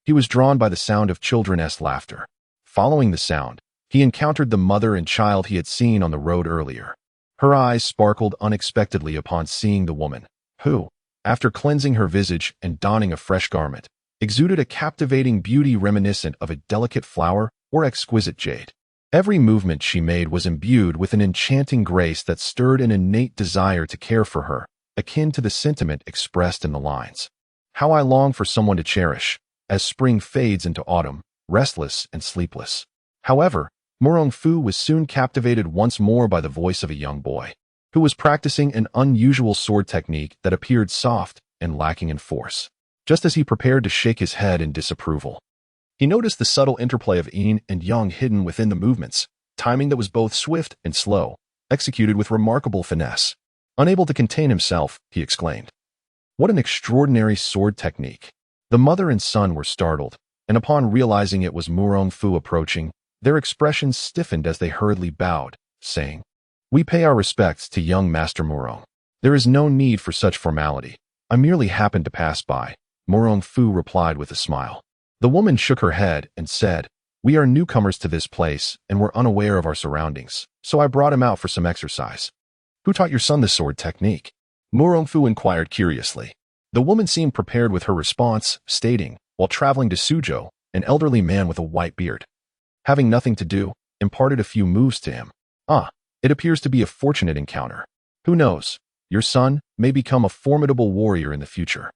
he was drawn by the sound of children's laughter. Following the sound, he encountered the mother and child he had seen on the road earlier. Her eyes sparkled unexpectedly upon seeing the woman, who, after cleansing her visage and donning a fresh garment, exuded a captivating beauty reminiscent of a delicate flower or exquisite jade. Every movement she made was imbued with an enchanting grace that stirred an innate desire to care for her, akin to the sentiment expressed in the lines. How I long for someone to cherish, as spring fades into autumn, restless and sleepless. However, Murong Fu was soon captivated once more by the voice of a young boy, who was practicing an unusual sword technique that appeared soft and lacking in force. Just as he prepared to shake his head in disapproval, he noticed the subtle interplay of yin and yang hidden within the movements, timing that was both swift and slow, executed with remarkable finesse. Unable to contain himself, he exclaimed, "What an extraordinary sword technique!" The mother and son were startled, and upon realizing it was Murong Fu approaching, their expressions stiffened as they hurriedly bowed, saying, "We pay our respects to young Master Murong. There is no need for such formality. I merely happened to pass by," Murong Fu replied with a smile. The woman shook her head and said, "We are newcomers to this place and were unaware of our surroundings, so I brought him out for some exercise." "Who taught your son the sword technique?" Murong Fu inquired curiously. The woman seemed prepared with her response, stating, "While traveling to Suzhou, an elderly man with a white beard, having nothing to do, imparted a few moves to him. Ah, it appears to be a fortunate encounter. Who knows, your son may become a formidable warrior in the future."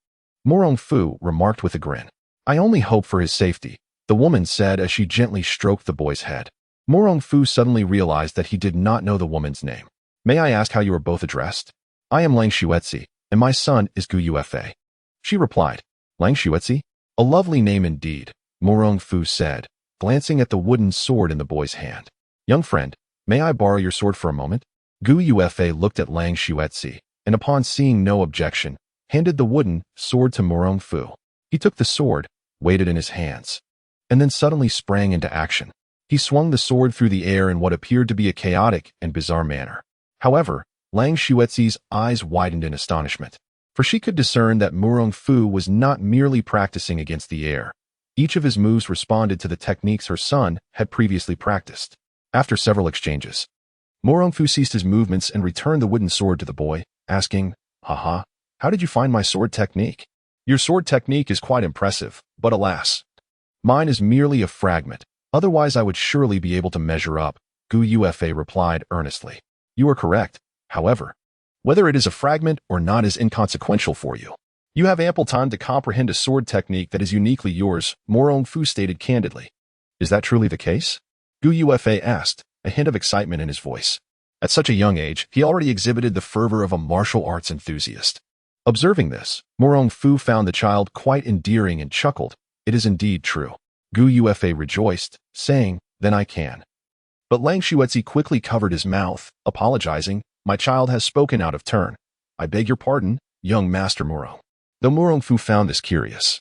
Murong Fu remarked with a grin. "I only hope for his safety," the woman said as she gently stroked the boy's head. Murong Fu suddenly realized that he did not know the woman's name. "May I ask how you are both addressed?" "I am Lang Xuetzi, and my son is Gu Yufa," she replied. "Lang Xuetzi? A lovely name indeed," Murong Fu said, glancing at the wooden sword in the boy's hand. "Young friend, may I borrow your sword for a moment?" Gu Yufa looked at Lang Xuetzi, and upon seeing no objection, handed the wooden sword to Murong Fu. He took the sword, weighed it in his hands, and then suddenly sprang into action. He swung the sword through the air in what appeared to be a chaotic and bizarre manner. However, Lang Xuezi's eyes widened in astonishment, for she could discern that Murong Fu was not merely practicing against the air. Each of his moves responded to the techniques her son had previously practiced. After several exchanges, Murong Fu ceased his movements and returned the wooden sword to the boy, asking, "Haha, how did you find my sword technique? Your sword technique is quite impressive, but alas, mine is merely a fragment. Otherwise I would surely be able to measure up," Gu Yufa replied earnestly. "You are correct. However, whether it is a fragment or not is inconsequential for you. You have ample time to comprehend a sword technique that is uniquely yours," Murong Fu stated candidly. "Is that truly the case?" Gu Yufa asked, a hint of excitement in his voice. At such a young age, he already exhibited the fervor of a martial arts enthusiast. Observing this, Murong Fu found the child quite endearing and chuckled. "It is indeed true." Gu Yufa rejoiced, saying, "Then I can." But Lang Xuezi quickly covered his mouth, apologizing, "My child has spoken out of turn. I beg your pardon, young Master Murong." Though Murong Fu found this curious,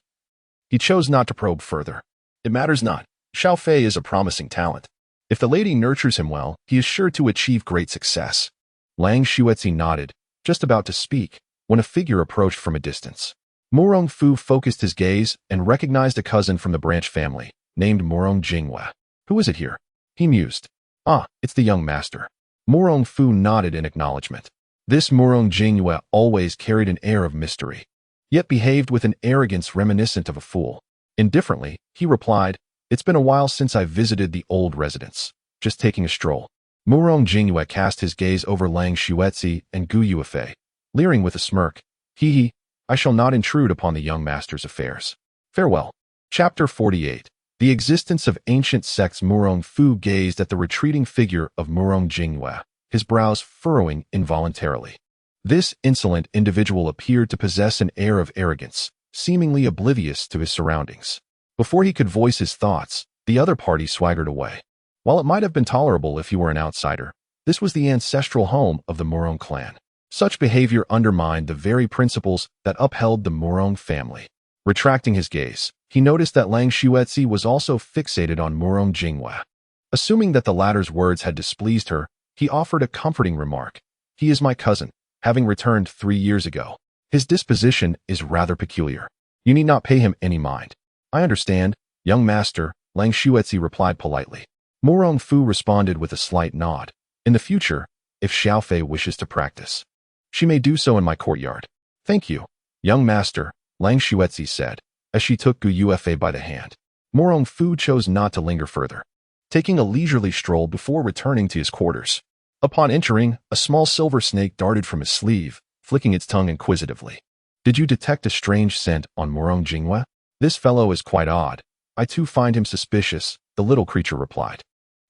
he chose not to probe further. It matters not. Xiao Fei is a promising talent. If the lady nurtures him well, he is sure to achieve great success. Lang Xuezi nodded, just about to speak, when a figure approached from a distance. Murong Fu focused his gaze and recognized a cousin from the branch family, named Murong Jinghua. "Who is it here?" he mused. "Ah, it's the young master." Murong Fu nodded in acknowledgement. This Murong Jinghua always carried an air of mystery, yet behaved with an arrogance reminiscent of a fool. Indifferently, he replied, "It's been a while since I visited the old residence. Just taking a stroll." Murong Jinghua cast his gaze over Lang Xuezi and Gu Yufa, leering with a smirk. "Hee, I shall not intrude upon the young master's affairs. Farewell." Chapter 48. The existence of ancient sects. Murong Fu gazed at the retreating figure of Murong Jinghua, his brows furrowing involuntarily. This insolent individual appeared to possess an air of arrogance, seemingly oblivious to his surroundings. Before he could voice his thoughts, the other party swaggered away. While it might have been tolerable if he were an outsider, this was the ancestral home of the Murong clan. Such behavior undermined the very principles that upheld the Murong family. Retracting his gaze, he noticed that Lang Xuezi was also fixated on Murong Jinghua. Assuming that the latter's words had displeased her, he offered a comforting remark. "He is my cousin, having returned 3 years ago. His disposition is rather peculiar. You need not pay him any mind." "I understand, young master," Lang Xuezi replied politely. Murong Fu responded with a slight nod. "In the future, if Xiao Fei wishes to practice, she may do so in my courtyard." "Thank you, young master," Lang Xuezi said, as she took Gu Yufa by the hand. Murong Fu chose not to linger further, taking a leisurely stroll before returning to his quarters. Upon entering, a small silver snake darted from his sleeve, flicking its tongue inquisitively. "Did you detect a strange scent on Murong Jinghua? This fellow is quite odd. I too find him suspicious," the little creature replied.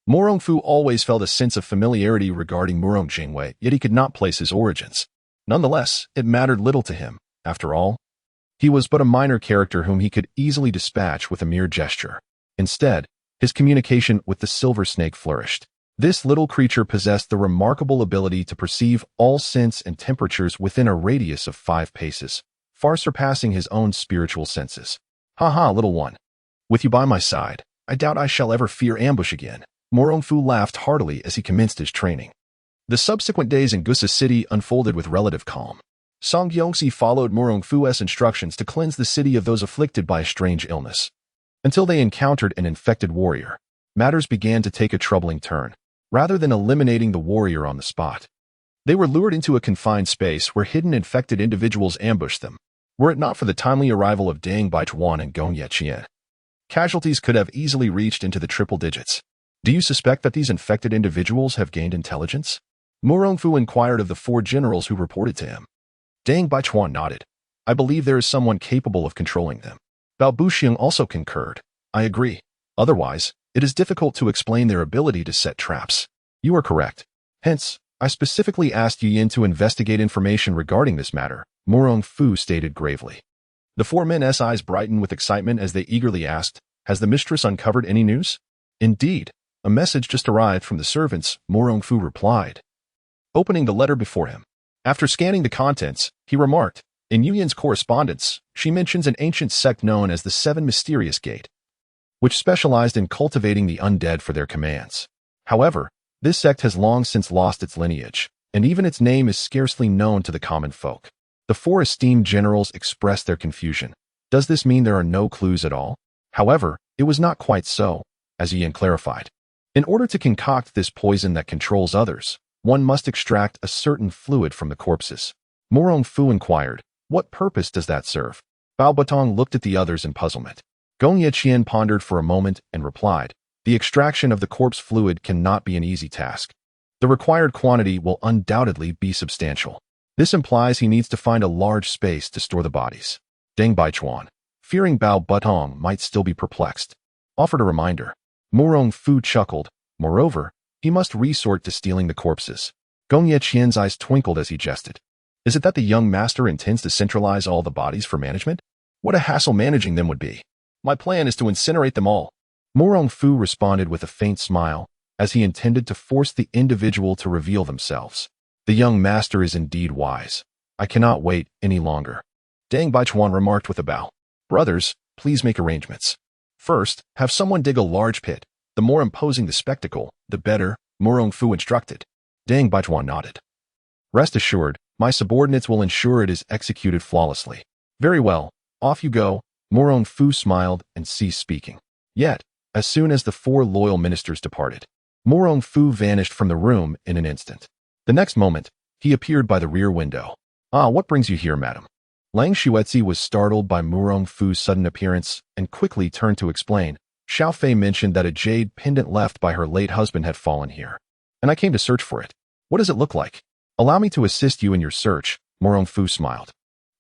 Murong Fu always felt a sense of familiarity regarding Murong Jinghua, yet he could not place his origins. Nonetheless, it mattered little to him. After all, he was but a minor character whom he could easily dispatch with a mere gesture. Instead, his communication with the silver snake flourished. This little creature possessed the remarkable ability to perceive all scents and temperatures within a radius of 5 paces, far surpassing his own spiritual senses. "Ha, little one. With you by my side, I doubt I shall ever fear ambush again." Murong Fu laughed heartily as he commenced his training. The subsequent days in Gusa City unfolded with relative calm. Song Yongxi followed Murong Fu's instructions to cleanse the city of those afflicted by a strange illness. Until they encountered an infected warrior, matters began to take a troubling turn. Rather than eliminating the warrior on the spot, they were lured into a confined space where hidden infected individuals ambushed them. Were it not for the timely arrival of Dang Baichuan and Gong Yeqian, casualties could have easily reached into the triple digits. "Do you suspect that these infected individuals have gained intelligence?" Murong Fu inquired of the 4 generals who reported to him. Dang Baichuan nodded. "I believe there is someone capable of controlling them." Bao Buxiang also concurred. "I agree. Otherwise, it is difficult to explain their ability to set traps." "You are correct. Hence, I specifically asked Yuyan to investigate information regarding this matter," Murong Fu stated gravely. The 4 men's eyes brightened with excitement as they eagerly asked, "Has the mistress uncovered any news?" "Indeed, a message just arrived from the servants," Murong Fu replied, opening the letter before him. After scanning the contents, he remarked, "In Yuyan's correspondence, she mentions an ancient sect known as the 7 Mysterious Gate, which specialized in cultivating the undead for their commands. However, this sect has long since lost its lineage, and even its name is scarcely known to the common folk. The four esteemed generals expressed their confusion. Does this mean there are no clues at all? However, it was not quite so, as Yuyan clarified. In order to concoct this poison that controls others, one must extract a certain fluid from the corpses. Murong Fu inquired, what purpose does that serve? Bao Batong looked at the others in puzzlement. Gong Yeqian pondered for a moment and replied, the extraction of the corpse fluid cannot be an easy task. The required quantity will undoubtedly be substantial. This implies he needs to find a large space to store the bodies. Deng Baichuan, fearing Bao Batong might still be perplexed, offered a reminder. Murong Fu chuckled. Moreover, he must resort to stealing the corpses. Gong Yeqian's eyes twinkled as he jested. Is it that the young master intends to centralize all the bodies for management? What a hassle managing them would be. My plan is to incinerate them all. Murong Fu responded with a faint smile, as he intended to force the individual to reveal themselves. The young master is indeed wise. I cannot wait any longer. Deng Baichuan remarked with a bow. Brothers, please make arrangements. First, have someone dig a large pit. The more imposing the spectacle, the better, Murong Fu instructed. Deng Baichuan nodded. Rest assured, my subordinates will ensure it is executed flawlessly. Very well, off you go. Murong Fu smiled and ceased speaking. Yet, as soon as the four loyal ministers departed, Murong Fu vanished from the room in an instant. The next moment, he appeared by the rear window. Ah, what brings you here, madam? Lang Xuetzi was startled by Murong Fu's sudden appearance and quickly turned to explain. Xiao Fei mentioned that a jade pendant left by her late husband had fallen here, and I came to search for it. What does it look like? Allow me to assist you in your search, Murong Fu smiled.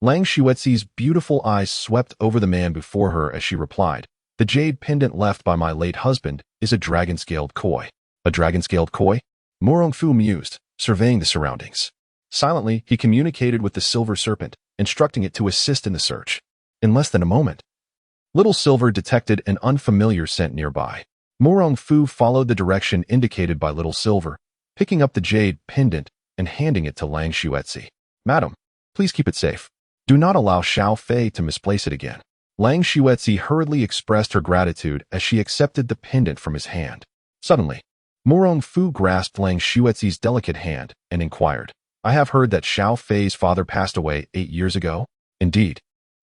Lang Xuetzi's beautiful eyes swept over the man before her as she replied, the jade pendant left by my late husband is a dragon-scaled koi. A dragon-scaled koi? Murong Fu mused, surveying the surroundings. Silently, he communicated with the silver serpent, instructing it to assist in the search. In less than a moment, Little Silver detected an unfamiliar scent nearby. Murong Fu followed the direction indicated by Little Silver, picking up the jade pendant and handing it to Lang Xuetzi. Madam, please keep it safe. Do not allow Xiao Fei to misplace it again. Lang Xuetzi hurriedly expressed her gratitude as she accepted the pendant from his hand. Suddenly, Murong Fu grasped Lang Xuetzi's delicate hand and inquired, I have heard that Xiao Fei's father passed away 8 years ago. Indeed.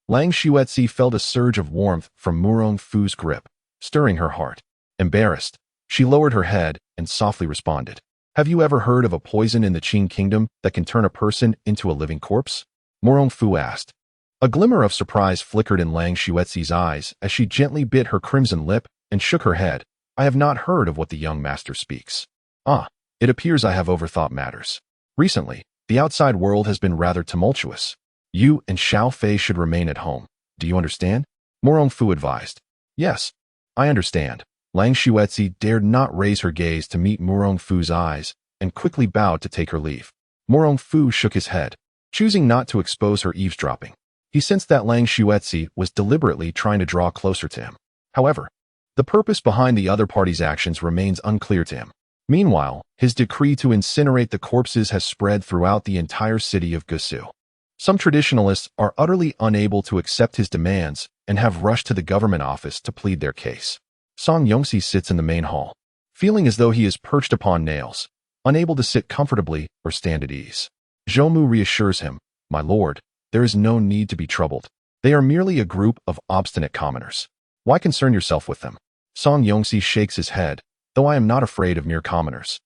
Lang Xuetzi felt a surge of warmth from Murong Fu's grip, stirring her heart. Embarrassed, she lowered her head and softly responded, have you ever heard of a poison in the Qing kingdom that can turn a person into a living corpse? Murong Fu asked. A glimmer of surprise flickered in Lang Xuetzi's eyes as she gently bit her crimson lip and shook her head. I have not heard of what the young master speaks. Ah, it appears I have overthought matters. Recently, the outside world has been rather tumultuous. You and Xiao Fei should remain at home. Do you understand? Murong Fu advised. Yes, I understand. Lang Xuetzi dared not raise her gaze to meet Murong Fu's eyes and quickly bowed to take her leave. Murong Fu shook his head, choosing not to expose her eavesdropping. He sensed that Lang Xuetzi was deliberately trying to draw closer to him. However, the purpose behind the other party's actions remains unclear to him. Meanwhile, his decree to incinerate the corpses has spread throughout the entire city of Gusu. Some traditionalists are utterly unable to accept his demands and have rushed to the government office to plead their case. Song Yongxi sits in the main hall, feeling as though he is perched upon nails, unable to sit comfortably or stand at ease. Zhou reassures him, My lord, there is no need to be troubled. They are merely a group of obstinate commoners. Why concern yourself with them? Song Yongxi shakes his head, though I am not afraid of mere commoners.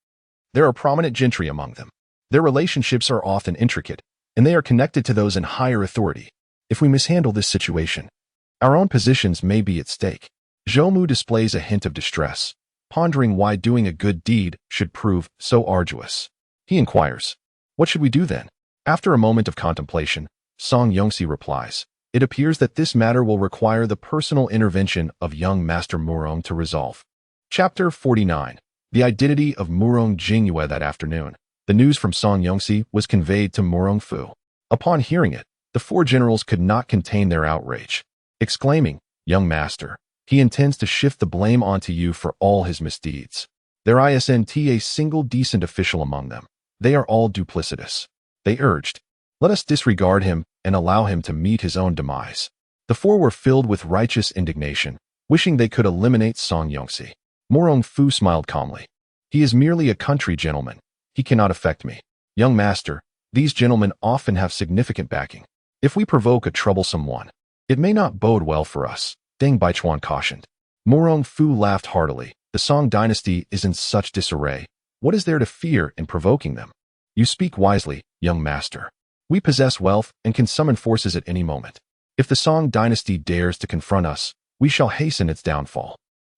There are prominent gentry among them. Their relationships are often intricate, and they are connected to those in higher authority. If we mishandle this situation, our own positions may be at stake. Zhou displays a hint of distress, pondering why doing a good deed should prove so arduous. He inquires, what should we do then? After a moment of contemplation, Song Yongxi replies, it appears that this matter will require the personal intervention of young Master Murong to resolve. Chapter 49. The identity of Murong Jingyue that afternoon. The news from Song Yongxi was conveyed to Murong Fu. Upon hearing it, the four generals could not contain their outrage, exclaiming, Young master, he intends to shift the blame onto you for all his misdeeds. There isn't a single decent official among them. They are all duplicitous. They urged, let us disregard him and allow him to meet his own demise. The four were filled with righteous indignation, wishing they could eliminate Song Yongxi. Murong Fu smiled calmly. He is merely a country gentleman. He cannot affect me. Young master, these gentlemen often have significant backing. If we provoke a troublesome one, it may not bode well for us, Deng Baichuan cautioned. Murong Fu laughed heartily. The Song dynasty is in such disarray. What is there to fear in provoking them? You speak wisely, young master. We possess wealth and can summon forces at any moment. If the Song dynasty dares to confront us, we shall hasten its downfall.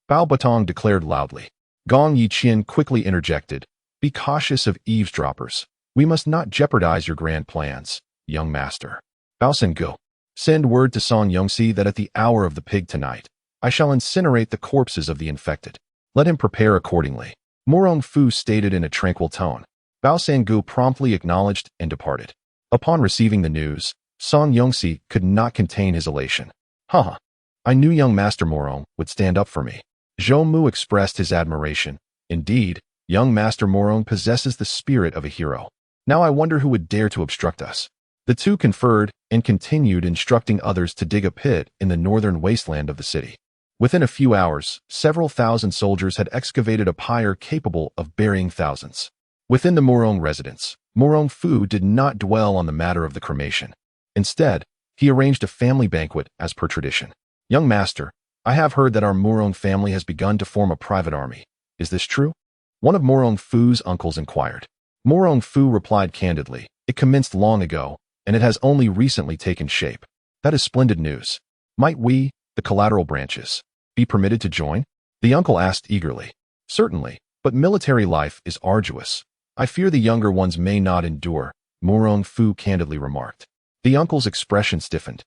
Bao Batong declared loudly. Gong Yiqian quickly interjected. Be cautious of eavesdroppers. We must not jeopardize your grand plans, young master. Bao Sengu. Send word to Song Yongxi that at the hour of the pig tonight, I shall incinerate the corpses of the infected. Let him prepare accordingly. Murong Fu stated in a tranquil tone. Bao Sengu promptly acknowledged and departed. Upon receiving the news, Song Yongxi could not contain his elation. Haha. I knew young Master Murong would stand up for me. Zhou Mu expressed his admiration. Indeed, young Master Murong possesses the spirit of a hero. Now I wonder who would dare to obstruct us. The two conferred and continued instructing others to dig a pit in the northern wasteland of the city. Within a few hours, several thousand soldiers had excavated a pyre capable of burying thousands. Within the Murong residence, Murong Fu did not dwell on the matter of the cremation. Instead, he arranged a family banquet as per tradition. Young master, I have heard that our Murong family has begun to form a private army. Is this true? One of Murong Fu's uncles inquired. Murong Fu replied candidly, it commenced long ago, and it has only recently taken shape. That is splendid news. Might we, the collateral branches, be permitted to join? The uncle asked eagerly. Certainly, but military life is arduous. I fear the younger ones may not endure, Murong Fu candidly remarked. The uncle's expression stiffened,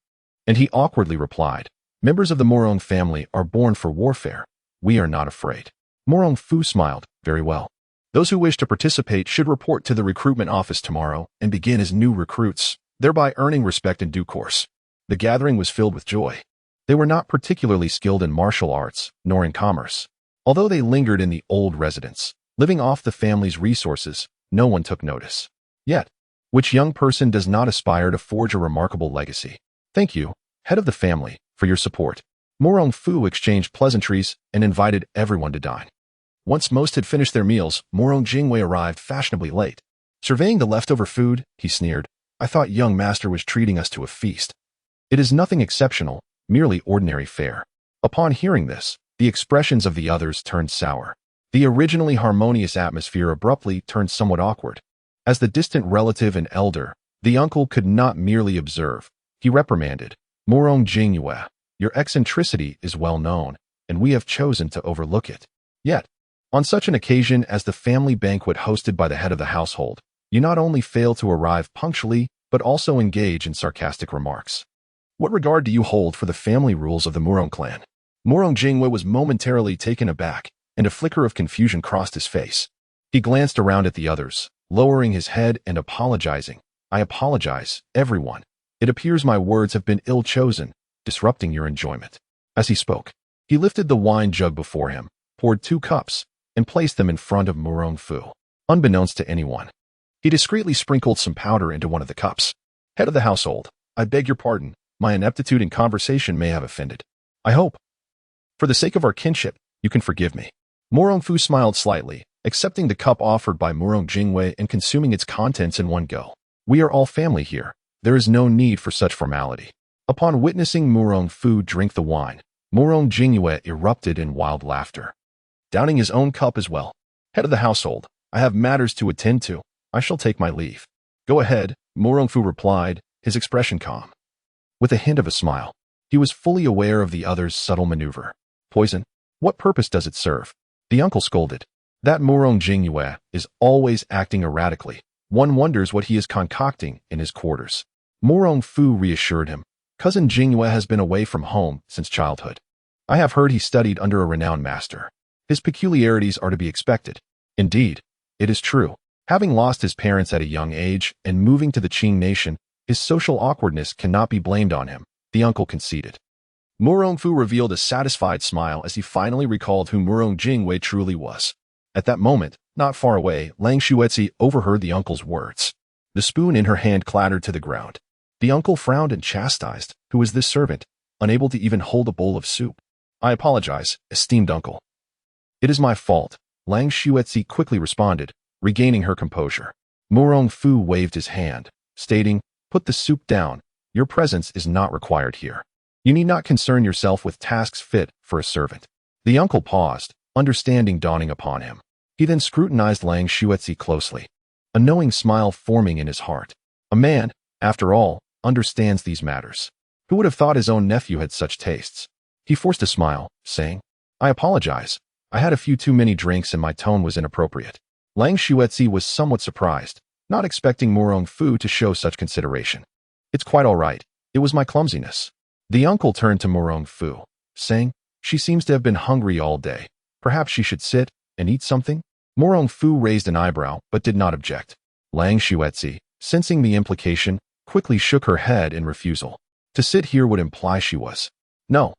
and he awkwardly replied, members of the Murong family are born for warfare. We are not afraid. Murong Fu smiled. Very well. Those who wish to participate should report to the recruitment office tomorrow and begin as new recruits, thereby earning respect in due course. The gathering was filled with joy. They were not particularly skilled in martial arts, nor in commerce. Although they lingered in the old residence, living off the family's resources, no one took notice. Yet, which young person does not aspire to forge a remarkable legacy? Thank you, head of the family, for your support. Murong Fu exchanged pleasantries and invited everyone to dine. Once most had finished their meals, Murong Jingwei arrived fashionably late. Surveying the leftover food, he sneered, I thought young master was treating us to a feast. It is nothing exceptional, merely ordinary fare. Upon hearing this, the expressions of the others turned sour. The originally harmonious atmosphere abruptly turned somewhat awkward. As the distant relative and elder, the uncle could not merely observe. He reprimanded, Murong Jingwei, your eccentricity is well known, and we have chosen to overlook it. Yet, on such an occasion as the family banquet hosted by the head of the household, you not only fail to arrive punctually, but also engage in sarcastic remarks. What regard do you hold for the family rules of the Murong clan? Murong Jingwei was momentarily taken aback, and a flicker of confusion crossed his face. He glanced around at the others, lowering his head and apologizing. I apologize, everyone. It appears my words have been ill-chosen, disrupting your enjoyment. As he spoke, he lifted the wine jug before him, poured 2 cups, and placed them in front of Murong Fu. Unbeknownst to anyone, he discreetly sprinkled some powder into one of the cups. Head of the household, I beg your pardon, my ineptitude in conversation may have offended. I hope, for the sake of our kinship, you can forgive me. Murong Fu smiled slightly, accepting the cup offered by Murong Jingwei and consuming its contents in one go. We are all family here. There is no need for such formality. Upon witnessing Murong Fu drink the wine, Murong Jingwei erupted in wild laughter, downing his own cup as well. Head of the household, I have matters to attend to. I shall take my leave. Go ahead, Murong Fu replied, his expression calm. With a hint of a smile, he was fully aware of the other's subtle maneuver. Poison? What purpose does it serve? The uncle scolded. That Murong Jingwei is always acting erratically. One wonders what he is concocting in his quarters. Murong Fu reassured him. Cousin Jingwei has been away from home since childhood. I have heard he studied under a renowned master. His peculiarities are to be expected. Indeed, it is true. Having lost his parents at a young age and moving to the Qing nation, his social awkwardness cannot be blamed on him, the uncle conceded. Murong Fu revealed a satisfied smile as he finally recalled who Murong Jingwei truly was. At that moment, not far away, Lang Xuetzi overheard the uncle's words. The spoon in her hand clattered to the ground. The uncle frowned and chastised. Who is this servant, unable to even hold a bowl of soup? I apologize, esteemed uncle. It is my fault, Lang Xuetzi quickly responded, regaining her composure. Murong Fu waved his hand, stating, "Put the soup down. Your presence is not required here. You need not concern yourself with tasks fit for a servant." The uncle paused, understanding dawning upon him. He then scrutinized Lang Xuetzi closely, a knowing smile forming in his heart. A man, after all, understands these matters. Who would have thought his own nephew had such tastes? He forced a smile, saying, "I apologize. I had a few too many drinks and my tone was inappropriate." Lang Xuetzi was somewhat surprised, not expecting Murong Fu to show such consideration. "It's quite all right. It was my clumsiness." The uncle turned to Murong Fu, saying, "She seems to have been hungry all day. Perhaps she should sit and eat something?" Murong Fu raised an eyebrow but did not object. Lang Xuetzi, sensing the implication, quickly shook her head in refusal. To sit here would imply she was. No,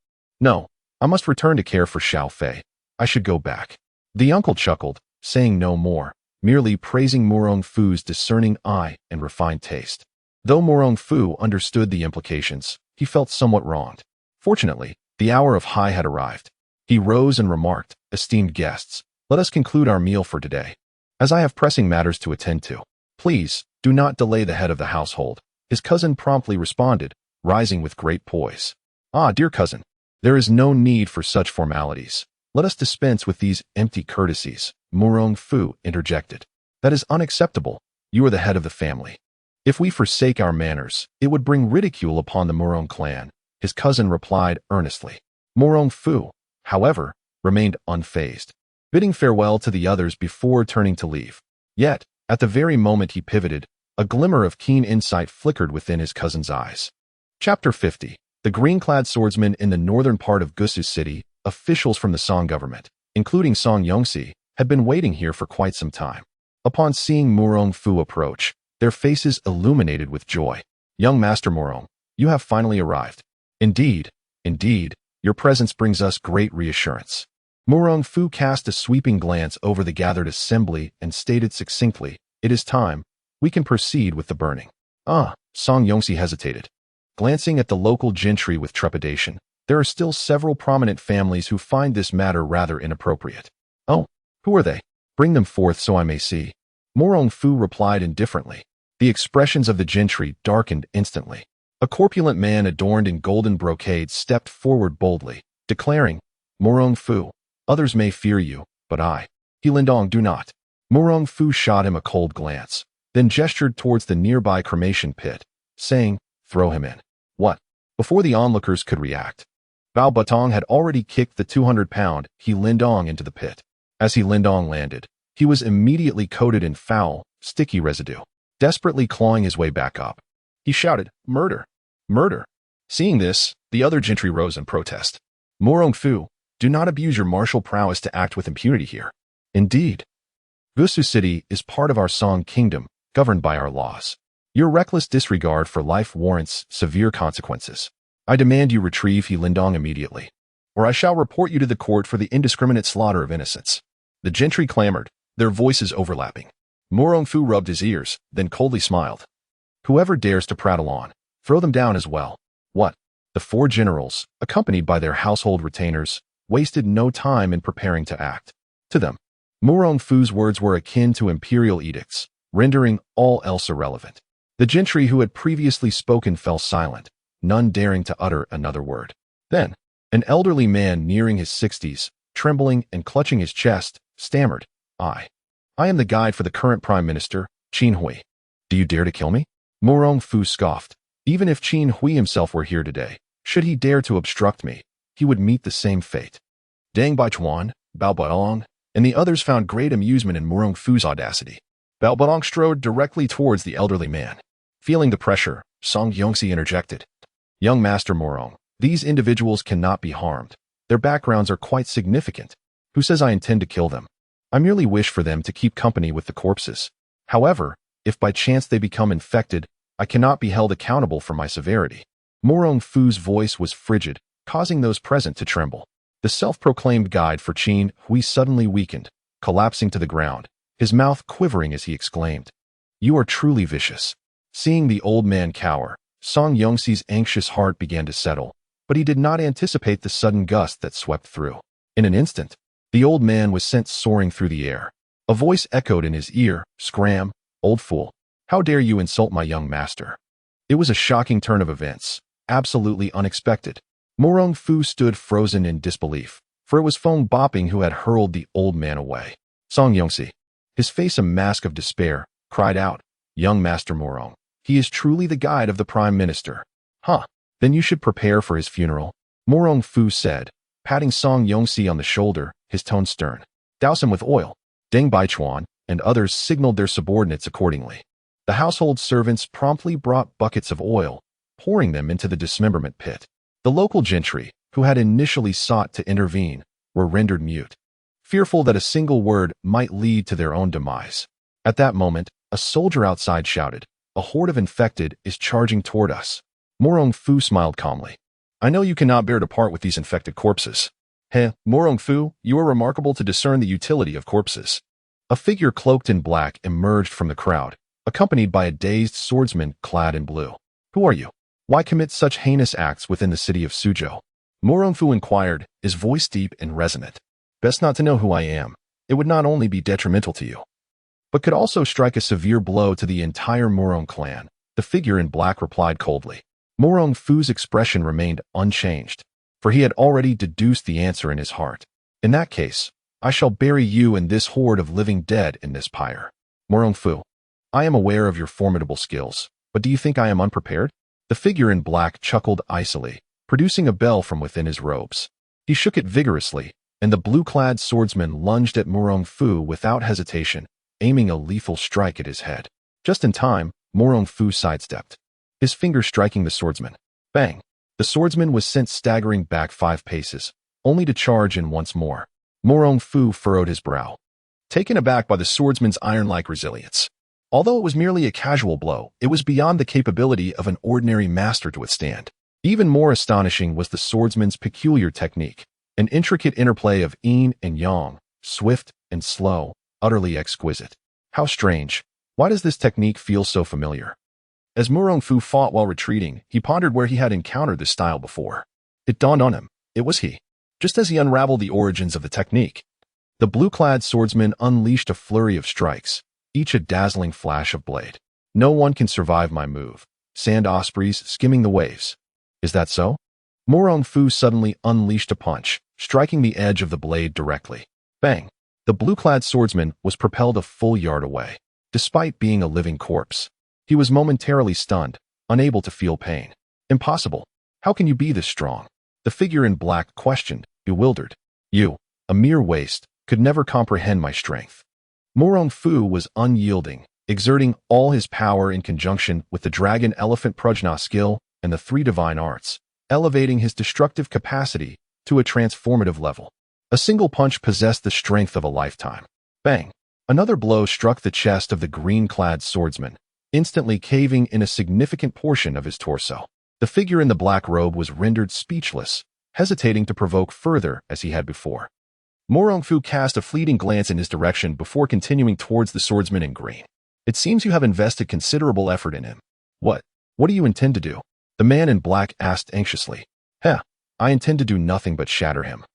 I must return to care for Xiao Fei. I should go back." The uncle chuckled, saying no more, merely praising Murong Fu's discerning eye and refined taste. Though Murong Fu understood the implications, he felt somewhat wronged. Fortunately, the hour of high had arrived. He rose and remarked, "Esteemed guests, let us conclude our meal for today, as I have pressing matters to attend to. Please, do not delay the head of the household." His cousin promptly responded, rising with great poise. "Ah, dear cousin, there is no need for such formalities. Let us dispense with these empty courtesies," Murong Fu interjected. "That is unacceptable. You are the head of the family. If we forsake our manners, it would bring ridicule upon the Murong clan," his cousin replied earnestly. Murong Fu, however, remained unfazed, bidding farewell to the others before turning to leave. Yet, at the very moment he pivoted, a glimmer of keen insight flickered within his cousin's eyes. Chapter 50. The green-clad swordsman in the northern part of Gusu City. Officials from the Song government, including Song Yongxi, had been waiting here for quite some time. Upon seeing Murong Fu approach, their faces illuminated with joy. "Young Master Murong, you have finally arrived. Indeed, your presence brings us great reassurance." Murong Fu cast a sweeping glance over the gathered assembly and stated succinctly, "It is time. We can proceed with the burning." Song Yongxi hesitated. Glancing at the local gentry with trepidation, there are still several prominent families who find this matter rather inappropriate. "Oh, who are they? Bring them forth so I may see." Murong Fu replied indifferently. The expressions of the gentry darkened instantly. A corpulent man adorned in golden brocade stepped forward boldly, declaring, "Murong Fu, others may fear you, but I, Lindong, do not." Murong Fu shot him a cold glance, then gestured towards the nearby cremation pit, saying, "Throw him in." "What?" Before the onlookers could react, Bao Batong had already kicked the 200-pound Lindong into the pit. As Lindong landed, he was immediately coated in foul, sticky residue. Desperately clawing his way back up, he shouted, "Murder! Murder!" Seeing this, the other gentry rose in protest. "Murong Fu, do not abuse your martial prowess to act with impunity here. Indeed, Gusu City is part of our Song Kingdom, governed by our laws. Your reckless disregard for life warrants severe consequences. I demand you retrieve Lindong immediately, or I shall report you to the court for the indiscriminate slaughter of innocents." The gentry clamored, their voices overlapping. Murong Fu rubbed his ears, then coldly smiled. "Whoever dares to prattle on, throw them down as well." What? The four generals, accompanied by their household retainers, wasted no time in preparing to act. To them, Murong Fu's words were akin to imperial edicts, rendering all else irrelevant. The gentry who had previously spoken fell silent, none daring to utter another word. Then, an elderly man nearing his 60s, trembling and clutching his chest, stammered, I am the guide for the current Prime Minister, Qin Hui. Do you dare to kill me?" Murong Fu scoffed. "Even if Qin Hui himself were here today, should he dare to obstruct me, he would meet the same fate." Deng Baichuan, Bao Baong, and the others found great amusement in Murong Fu's audacity. Bao Baong strode directly towards the elderly man. Feeling the pressure, Song Yongxi interjected, "Young Master Murong, these individuals cannot be harmed. Their backgrounds are quite significant. Who says I intend to kill them? I merely wish for them to keep company with the corpses. However, if by chance they become infected, I cannot be held accountable for my severity." Murong Fu's voice was frigid, causing those present to tremble. The self-proclaimed guide for Qin Hui suddenly weakened, collapsing to the ground, his mouth quivering as he exclaimed, "You are truly vicious." Seeing the old man cower, Song Yongxi's anxious heart began to settle, but he did not anticipate the sudden gust that swept through. In an instant, the old man was sent soaring through the air. A voice echoed in his ear, "Scram, Old fool. How dare you insult my young master? It was a shocking turn of events, absolutely unexpected. Murong Fu stood frozen in disbelief, for it was Feng Bopping who had hurled the old man away. Song Yongxi, his face a mask of despair, cried out, "Young Master Murong, he is truly the guide of the Prime Minister." "Huh, then you should prepare for his funeral," Murong Fu said, patting Song Yongxi on the shoulder, his tone stern. "Douse him with oil." Deng Baichuan and others signaled their subordinates accordingly. The household servants promptly brought buckets of oil, pouring them into the dismemberment pit. The local gentry, who had initially sought to intervene, were rendered mute, fearful that a single word might lead to their own demise. At that moment, a soldier outside shouted, "A horde of infected is charging toward us." Murong Fu smiled calmly. "I know you cannot bear to part with these infected corpses." "Heh, Murong Fu, you are remarkable to discern the utility of corpses." A figure cloaked in black emerged from the crowd, accompanied by a dazed swordsman clad in blue. "Who are you? Why commit such heinous acts within the city of Suzhou?" Murong Fu inquired, his voice deep and resonant. "Best not to know who I am. It would not only be detrimental to you, but could also strike a severe blow to the entire Murong clan," the figure in black replied coldly. Murong Fu's expression remained unchanged, for he had already deduced the answer in his heart. "In that case, I shall bury you and this horde of living dead in this pyre." "Murong Fu, I am aware of your formidable skills, but do you think I am unprepared?" The figure in black chuckled icily, producing a bell from within his robes. He shook it vigorously, and the blue-clad swordsman lunged at Murong Fu without hesitation, aiming a lethal strike at his head. Just in time, Murong Fu sidestepped, his finger striking the swordsman. Bang! The swordsman was sent staggering back 5 paces, only to charge in once more. Murong Fu furrowed his brow, taken aback by the swordsman's iron-like resilience. Although it was merely a casual blow, it was beyond the capability of an ordinary master to withstand. Even more astonishing was the swordsman's peculiar technique, an intricate interplay of yin and yang, swift and slow, utterly exquisite. How strange. Why does this technique feel so familiar? As Murong Fu fought while retreating, he pondered where he had encountered this style before. It dawned on him. It was he. Just as he unraveled the origins of the technique, the blue-clad swordsman unleashed a flurry of strikes, each a dazzling flash of blade. "No one can survive my move. Sand ospreys skimming the waves." "Is that so?" Murong Fu suddenly unleashed a punch, striking the edge of the blade directly. Bang! The blue-clad swordsman was propelled a full yard away. Despite being a living corpse, he was momentarily stunned, unable to feel pain. "Impossible. How can you be this strong?" The figure in black questioned, bewildered. "You, a mere waste, could never comprehend my strength." Murong Fu was unyielding, exerting all his power in conjunction with the Dragon Elephant Prajna skill and the 3 divine arts, elevating his destructive capacity to a transformative level. A single punch possessed the strength of a lifetime. Bang! Another blow struck the chest of the green-clad swordsman, instantly caving in a significant portion of his torso. The figure in the black robe was rendered speechless, hesitating to provoke further as he had before. Murong Fu cast a fleeting glance in his direction before continuing towards the swordsman in green. "It seems you have invested considerable effort in him. What do you intend to do?" The man in black asked anxiously. I intend to do nothing but shatter him.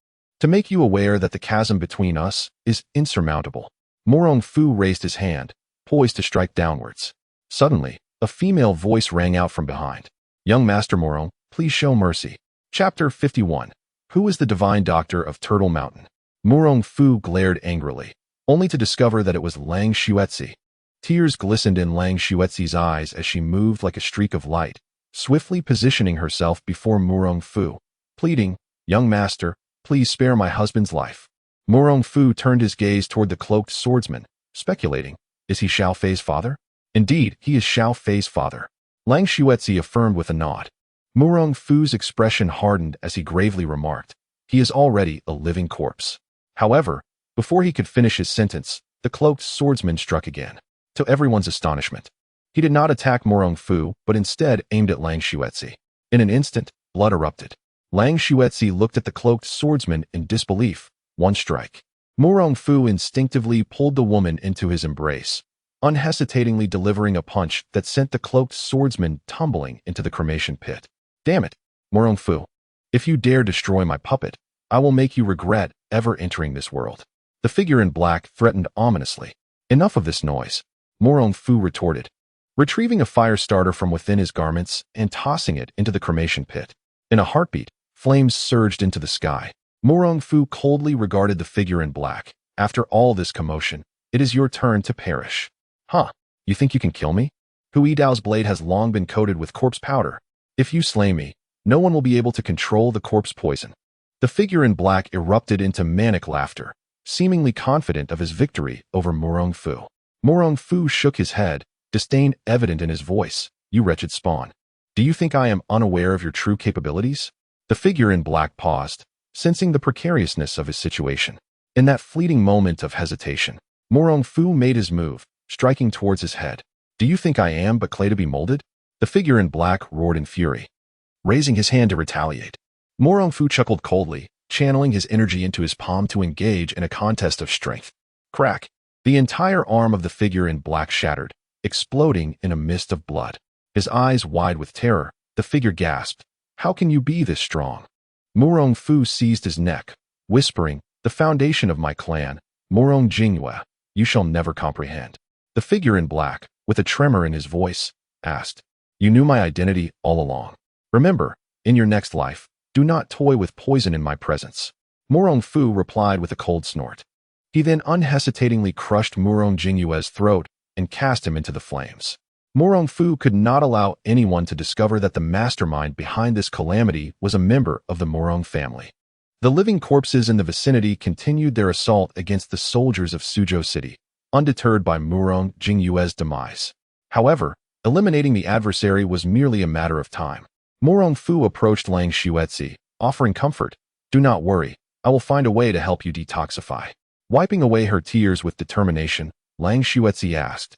To make you aware that the chasm between us is insurmountable." Murong Fu raised his hand, poised to strike downwards. Suddenly, a female voice rang out from behind. "Young Master Murong, please show mercy." Chapter 51. Who is the divine doctor of Turtle Mountain? Murong Fu glared angrily, only to discover that it was Lang Xuetzi. Tears glistened in Lang Xuetzi's eyes as she moved like a streak of light, swiftly positioning herself before Murong Fu, pleading, "Young master, please spare my husband's life." Murong Fu turned his gaze toward the cloaked swordsman, speculating, is he Xiao Fei's father? Indeed, he is Xiao Fei's father. Lang Xuetzi affirmed with a nod. Murong Fu's expression hardened as he gravely remarked, he is already a living corpse. However, before he could finish his sentence, the cloaked swordsman struck again. To everyone's astonishment, he did not attack Murong Fu, but instead aimed at Lang Xuetzi. In an instant, blood erupted. Lang Xuetzi looked at the cloaked swordsman in disbelief. One strike. Murong Fu instinctively pulled the woman into his embrace, unhesitatingly delivering a punch that sent the cloaked swordsman tumbling into the cremation pit. "Damn it, Murong Fu. If you dare destroy my puppet, I will make you regret ever entering this world." The figure in black threatened ominously. "Enough of this noise." Murong Fu retorted, retrieving a fire starter from within his garments and tossing it into the cremation pit. In a heartbeat, flames surged into the sky. Murong Fu coldly regarded the figure in black. After all this commotion, it is your turn to perish. Huh, you think you can kill me? Hu Yidao's blade has long been coated with corpse powder. If you slay me, no one will be able to control the corpse poison. The figure in black erupted into manic laughter, seemingly confident of his victory over Murong Fu. Murong Fu shook his head, disdain evident in his voice. You wretched spawn. Do you think I am unaware of your true capabilities? The figure in black paused, sensing the precariousness of his situation. In that fleeting moment of hesitation, Murong Fu made his move, striking towards his head. Do you think I am but clay to be molded? The figure in black roared in fury, raising his hand to retaliate. Murong Fu chuckled coldly, channeling his energy into his palm to engage in a contest of strength. Crack! The entire arm of the figure in black shattered, exploding in a mist of blood. His eyes wide with terror, the figure gasped, How can you be this strong? Murong Fu seized his neck, whispering, The foundation of my clan, Murong Jingyue, you shall never comprehend. The figure in black, with a tremor in his voice, asked, You knew my identity all along. Remember, in your next life, do not toy with poison in my presence. Murong Fu replied with a cold snort. He then unhesitatingly crushed Murong Jingyue's throat and cast him into the flames. Murong Fu could not allow anyone to discover that the mastermind behind this calamity was a member of the Murong family. The living corpses in the vicinity continued their assault against the soldiers of Suzhou City, undeterred by Murong Jingyue's demise. However, eliminating the adversary was merely a matter of time. Murong Fu approached Lang Xuetzi, offering comfort. Do not worry, I will find a way to help you detoxify. Wiping away her tears with determination, Lang Xuetzi asked,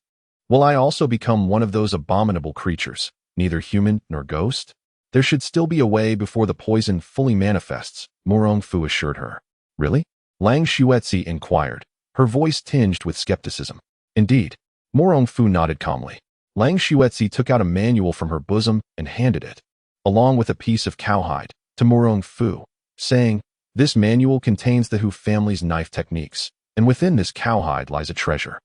Will I also become one of those abominable creatures, neither human nor ghost? There should still be a way before the poison fully manifests, Murong Fu assured her. Really? Lang Xuetzi inquired, her voice tinged with skepticism. Indeed. Murong Fu nodded calmly. Lang Xuetzi took out a manual from her bosom and handed it, along with a piece of cowhide, to Murong Fu, saying, This manual contains the Hu family's knife techniques, and within this cowhide lies a treasure.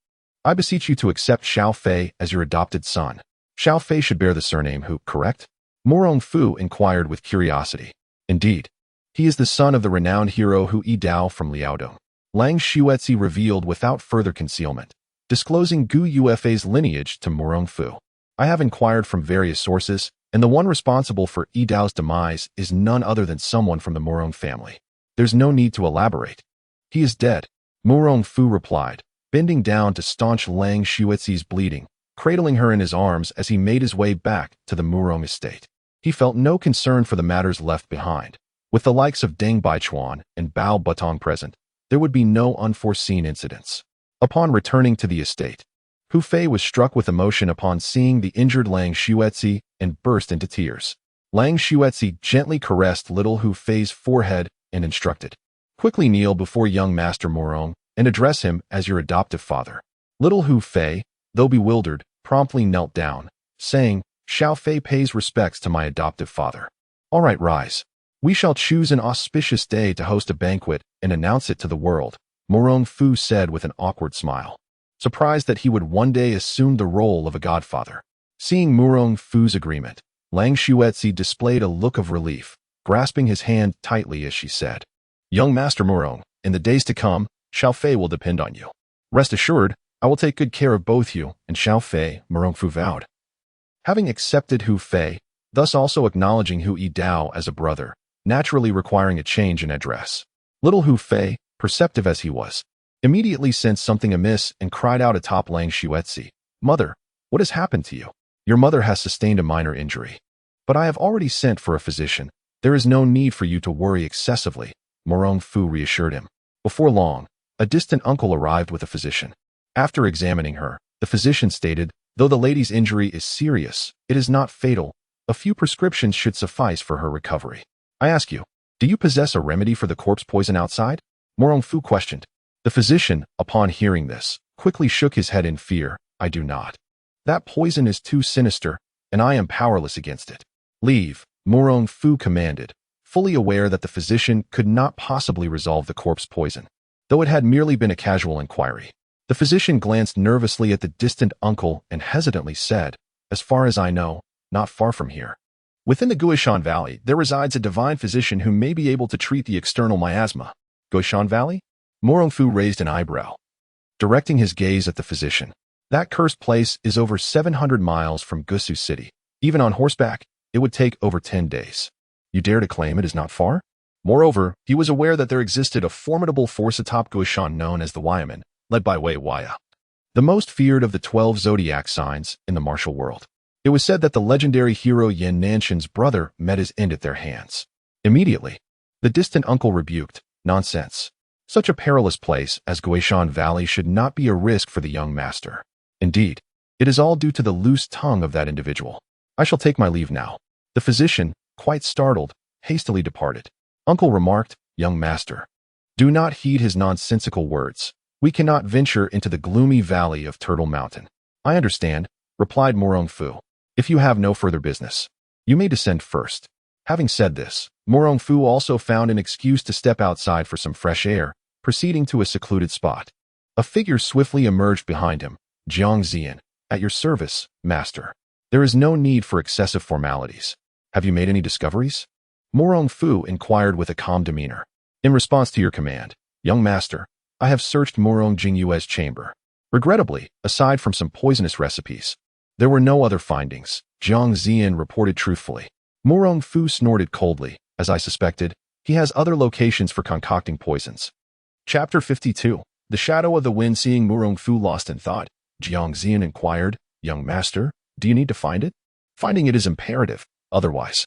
I beseech you to accept Xiao Fei as your adopted son. Xiao Fei should bear the surname Hu, correct? Murong Fu inquired with curiosity. Indeed. He is the son of the renowned hero Hu Yidao from Liaodong. Lang Xuetzi revealed without further concealment, disclosing Gu Yufei's lineage to Murong Fu. I have inquired from various sources, and the one responsible for Yidao's demise is none other than someone from the Murong family. There's no need to elaborate. He is dead, Murong Fu replied, bending down to staunch Lang Xuetzi's bleeding, cradling her in his arms as he made his way back to the Murong estate. He felt no concern for the matters left behind. With the likes of Deng Baichuan and Bao Butong present, there would be no unforeseen incidents. Upon returning to the estate, Hu Fei was struck with emotion upon seeing the injured Lang Xuetzi and burst into tears. Lang Xuetzi gently caressed little Hu Fei's forehead and instructed, Quickly kneel before young Master Murong and address him as your adoptive father. Little Hu Fei, though bewildered, promptly knelt down, saying, Xiao Fei pays respects to my adoptive father. All right, rise. We shall choose an auspicious day to host a banquet and announce it to the world, Murong Fu said with an awkward smile, surprised that he would one day assume the role of a godfather. Seeing Murong Fu's agreement, Lang Xuetzi displayed a look of relief, grasping his hand tightly as she said, Young Master Murong, in the days to come, Xiao Fei will depend on you. Rest assured, I will take good care of both you and Xiao Fei, Murong Fu vowed. Having accepted Hu Fei, thus also acknowledging Hu Yidao as a brother, naturally requiring a change in address. Little Hu Fei, perceptive as he was, immediately sensed something amiss and cried out atop Lang Xuetzi, Mother, what has happened to you? Your mother has sustained a minor injury. But I have already sent for a physician. There is no need for you to worry excessively, Murong Fu reassured him. Before long, a distant uncle arrived with a physician. After examining her, the physician stated, Though the lady's injury is serious, it is not fatal. A few prescriptions should suffice for her recovery. I ask you, do you possess a remedy for the corpse poison outside? Murong Fu questioned. The physician, upon hearing this, quickly shook his head in fear. I do not. That poison is too sinister, and I am powerless against it. Leave, Murong Fu commanded, fully aware that the physician could not possibly resolve the corpse poison, though it had merely been a casual inquiry. The physician glanced nervously at the distant uncle and hesitantly said, "As far as I know, not far from here. Within the Guishan Valley, there resides a divine physician who may be able to treat the external miasma." Guishan Valley? Murong Fu raised an eyebrow, directing his gaze at the physician. That cursed place is over 700 miles from Gusu City. Even on horseback, it would take over 10 days. You dare to claim it is not far? Moreover, he was aware that there existed a formidable force atop Guishan known as the Yuyan, led by Wei Waya, the most feared of the 12 zodiac signs in the martial world. It was said that the legendary hero Yan Nanshan's brother met his end at their hands. Immediately, the distant uncle rebuked, "Nonsense. Such a perilous place as Guishan Valley should not be a risk for the young master. Indeed, it is all due to the loose tongue of that individual. I shall take my leave now." The physician, quite startled, hastily departed. Uncle remarked, "Young master, do not heed his nonsensical words. We cannot venture into the gloomy valley of Turtle Mountain." "I understand," replied Murong Fu. "If you have no further business, you may descend first." Having said this, Murong Fu also found an excuse to step outside for some fresh air, proceeding to a secluded spot. A figure swiftly emerged behind him. "Jiang Ziyan, at your service, master. There is no need for excessive formalities. Have you made any discoveries?" Murong Fu inquired with a calm demeanor. "In response to your command, young master, I have searched Murong Jingyue's chamber. Regrettably, aside from some poisonous recipes, there were no other findings," Jiang Ziyan reported truthfully. Murong Fu snorted coldly. "As I suspected, he has other locations for concocting poisons." Chapter 52. The Shadow of the Wind. Seeing Murong Fu lost in thought, Jiang Ziyan inquired, "Young master, do you need to find it?" "Finding it is imperative, otherwise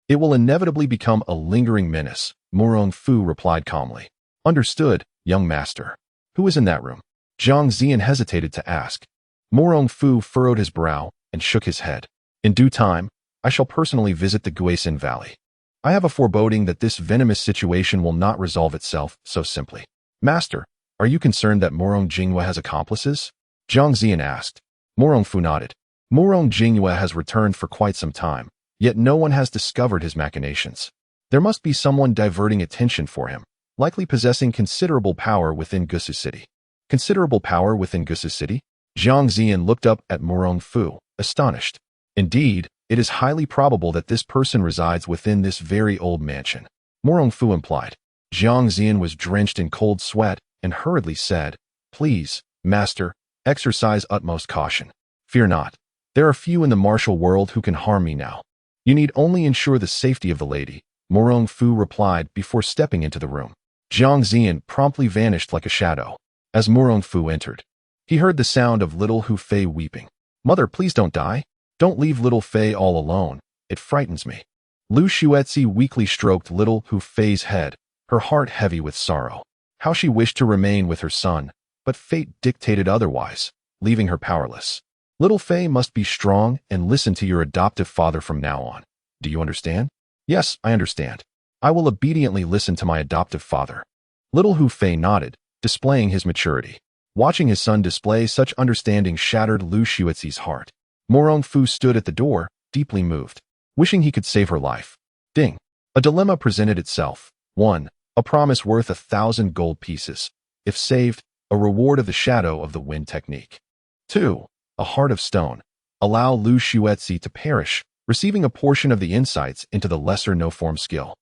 it will inevitably become a lingering menace," Murong Fu replied calmly. "Understood, young master. Who is in that room?" Jiang Ziyan hesitated to ask. Murong Fu furrowed his brow and shook his head. "In due time, I shall personally visit the Guisin Valley. I have a foreboding that this venomous situation will not resolve itself so simply." "Master, are you concerned that Murong Jingyue has accomplices?" Jiang Ziyan asked. Murong Fu nodded. "Murong Jingyue has returned for quite some time, yet no one has discovered his machinations. There must be someone diverting attention for him, likely possessing considerable power within Gusu City." "Considerable power within Gusu City?" Jiang Ziyan looked up at Murong Fu, astonished. "Indeed, it is highly probable that this person resides within this very old mansion," Murong Fu implied. Jiang Ziyan was drenched in cold sweat and hurriedly said, "Please, master, exercise utmost caution. Fear not. There are few in the martial world who can harm me now. You need only ensure the safety of the lady," Murong Fu replied before stepping into the room. Jiang Ziyan promptly vanished like a shadow. As Murong Fu entered, he heard the sound of little Hu Fei weeping. "Mother, please don't die. Don't leave little Fei all alone. It frightens me." Lu Xuetzi weakly stroked little Hu Fei's head, her heart heavy with sorrow. How she wished to remain with her son, but fate dictated otherwise, leaving her powerless. "Little Fei must be strong and listen to your adoptive father from now on. Do you understand?" "Yes, I understand. I will obediently listen to my adoptive father." Little Hu Fei nodded, displaying his maturity. Watching his son display such understanding shattered Lu Xuetzi's heart. Murong Fu stood at the door, deeply moved, wishing he could save her life. Ding! A dilemma presented itself. 1. A promise worth 1,000 gold pieces. If saved, a reward of the Shadow of the Wind technique. 2. A heart of stone. Allow Lu Xuetzi to perish, receiving a portion of the insights into the lesser no-form skill.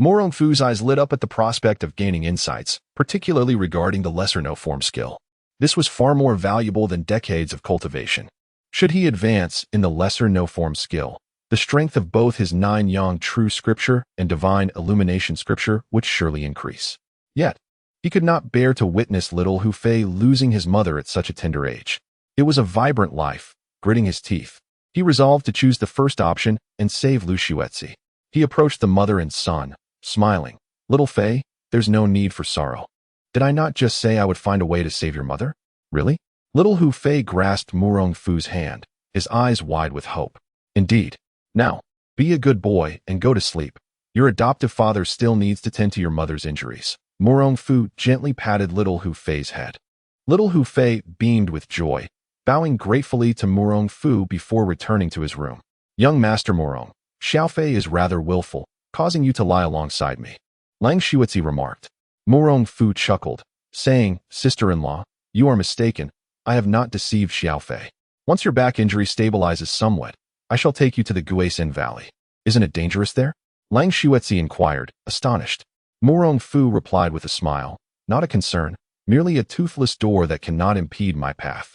Murong Fu's eyes lit up at the prospect of gaining insights, particularly regarding the lesser no-form skill. This was far more valuable than decades of cultivation. Should he advance in the lesser no-form skill, the strength of both his 9 Yang True Scripture and Divine Illumination Scripture would surely increase. Yet, he could not bear to witness little Hu Fei losing his mother at such a tender age. It was a vibrant life. Gritting his teeth, he resolved to choose the first option and save Lu Xuetzi. He approached the mother and son, smiling. "Little Fei, there's no need for sorrow. Did I not just say I would find a way to save your mother? Really?" Little Hu Fei grasped Murong Fu's hand, his eyes wide with hope. "Indeed. Now, be a good boy and go to sleep. Your adoptive father still needs to tend to your mother's injuries." Murong Fu gently patted little Hu Fei's head. Little Hu Fei beamed with joy, bowing gratefully to Murong Fu before returning to his room. "Young Master Murong, Xiao Fei is rather willful, causing you to lie alongside me," Lang Xuetzi remarked. Murong Fu chuckled, saying, "Sister-in-law, You are mistaken. I have not deceived Xiaofei. Once your back injury stabilizes somewhat, I shall take you to the Guisen Valley. Isn't it dangerous there? Lang Xuetzi inquired, astonished. Murong Fu replied with a smile. Not a concern, merely a toothless door that cannot impede my path.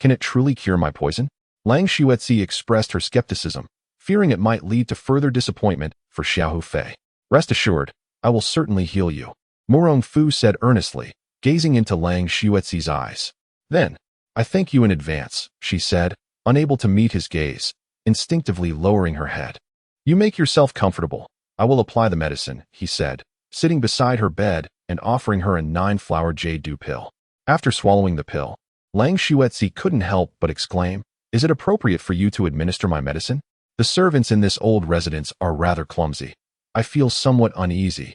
Can it truly cure my poison? Lang Xuetzi expressed her skepticism, fearing it might lead to further disappointment for Xiao Fei. Rest assured, I will certainly heal you, Murong Fu said earnestly, gazing into Lang Xuetzi's eyes. Then, I thank you in advance, she said, unable to meet his gaze, instinctively lowering her head. You make yourself comfortable. I will apply the medicine, he said, sitting beside her bed and offering her a 9-flower jade dew pill. After swallowing the pill, Lang Xuetzi couldn't help but exclaim, Is it appropriate for you to administer my medicine? The servants in this old residence are rather clumsy. I feel somewhat uneasy.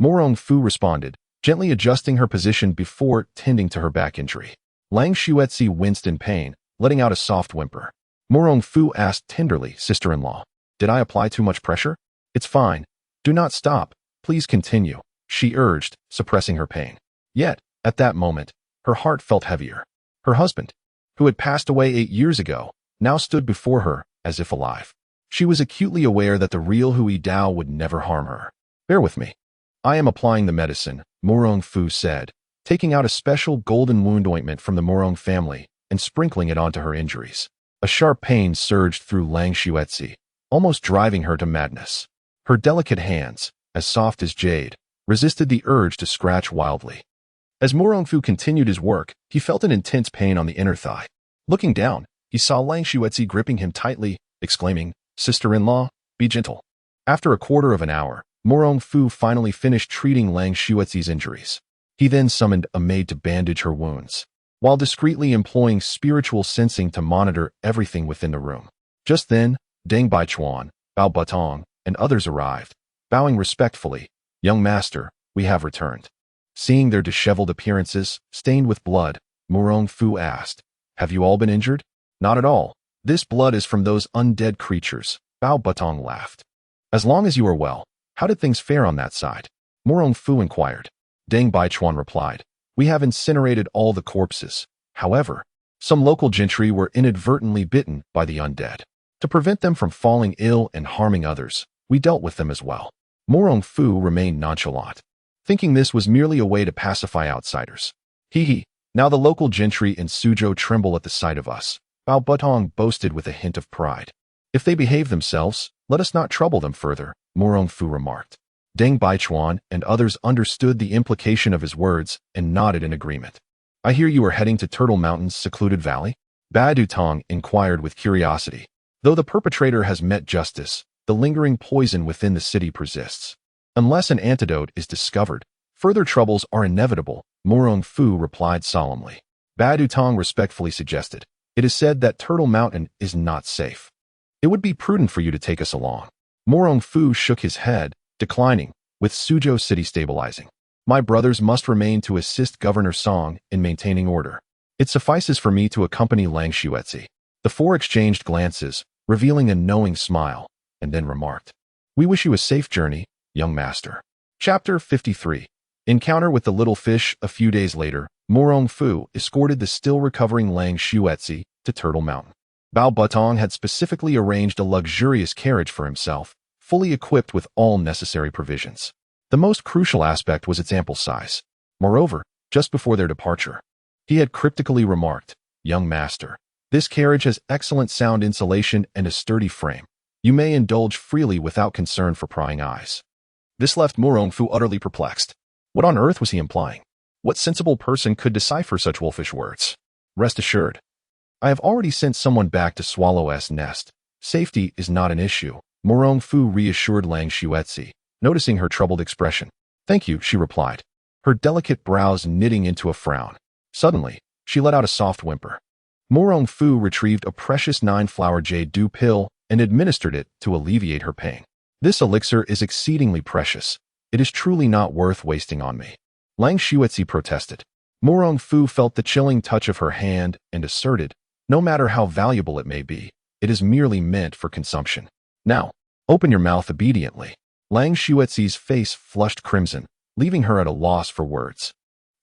Murong Fu responded, gently adjusting her position before tending to her back injury. Lang Xuetzi winced in pain, letting out a soft whimper. Murong Fu asked tenderly, Sister-in-law, did I apply too much pressure? It's fine. Do not stop. Please continue, she urged, suppressing her pain. Yet, at that moment, her heart felt heavier. Her husband, who had passed away 8 years ago, now stood before her, as if alive. She was acutely aware that the real Hui Dao would never harm her. Bear with me. I am applying the medicine, Murong Fu said, taking out a special golden wound ointment from the Murong family and sprinkling it onto her injuries. A sharp pain surged through Lang Xuetzi, almost driving her to madness. Her delicate hands, as soft as jade, resisted the urge to scratch wildly. As Murong Fu continued his work, he felt an intense pain on the inner thigh. Looking down, he saw Lang Xuetzi gripping him tightly, exclaiming, Sister-in-law, be gentle. After a quarter of an hour, Murong Fu finally finished treating Lang Xuetzi's injuries. He then summoned a maid to bandage her wounds, while discreetly employing spiritual sensing to monitor everything within the room. Just then, Deng Baichuan, Bao Batong, and others arrived, bowing respectfully. Young master, we have returned. Seeing their disheveled appearances, stained with blood, Murong Fu asked, Have you all been injured? Not at all. This blood is from those undead creatures, Bao Batong laughed. As long as you are well, how did things fare on that side? Murong Fu inquired. Deng Baichuan replied, We have incinerated all the corpses. However, some local gentry were inadvertently bitten by the undead. To prevent them from falling ill and harming others, we dealt with them as well. Murong Fu remained nonchalant, thinking this was merely a way to pacify outsiders. Hee. Now the local gentry in Suzhou tremble at the sight of us, Bao Batong boasted with a hint of pride. If they behave themselves, let us not trouble them further, Murong Fu remarked. Deng Baichuan and others understood the implication of his words and nodded in agreement. I hear you are heading to Turtle Mountain's secluded valley? Badu Tong inquired with curiosity. Though the perpetrator has met justice, the lingering poison within the city persists. Unless an antidote is discovered, further troubles are inevitable, Murong Fu replied solemnly. Badu Tong respectfully suggested, It is said that Turtle Mountain is not safe. It would be prudent for you to take us along. Murong Fu shook his head, declining, with Suzhou City stabilizing. My brothers must remain to assist Governor Song in maintaining order. It suffices for me to accompany Lang Xuetzi. The four exchanged glances, revealing a knowing smile, and then remarked, We wish you a safe journey, young master. Chapter 53. Encounter with the little fish. A few days later, Murong Fu escorted the still-recovering Lang Xuetzi to Turtle Mountain. Bao Batong had specifically arranged a luxurious carriage for himself, fully equipped with all necessary provisions. The most crucial aspect was its ample size. Moreover, just before their departure, he had cryptically remarked, Young master, this carriage has excellent sound insulation and a sturdy frame. You may indulge freely without concern for prying eyes. This left Murong Fu utterly perplexed. What on earth was he implying? What sensible person could decipher such wolfish words? Rest assured, I have already sent someone back to Swallow's nest. Safety is not an issue, Murong Fu reassured Lang Xuetzi, noticing her troubled expression. Thank you, she replied, her delicate brows knitting into a frown. Suddenly, she let out a soft whimper. Murong Fu retrieved a precious 9-flower jade dew pill and administered it to alleviate her pain. This elixir is exceedingly precious. It is truly not worth wasting on me. Lang Xuetzi protested. Murong Fu felt the chilling touch of her hand and asserted, No matter how valuable it may be, it is merely meant for consumption. Now, open your mouth obediently. Lang Xuetzi's face flushed crimson, leaving her at a loss for words.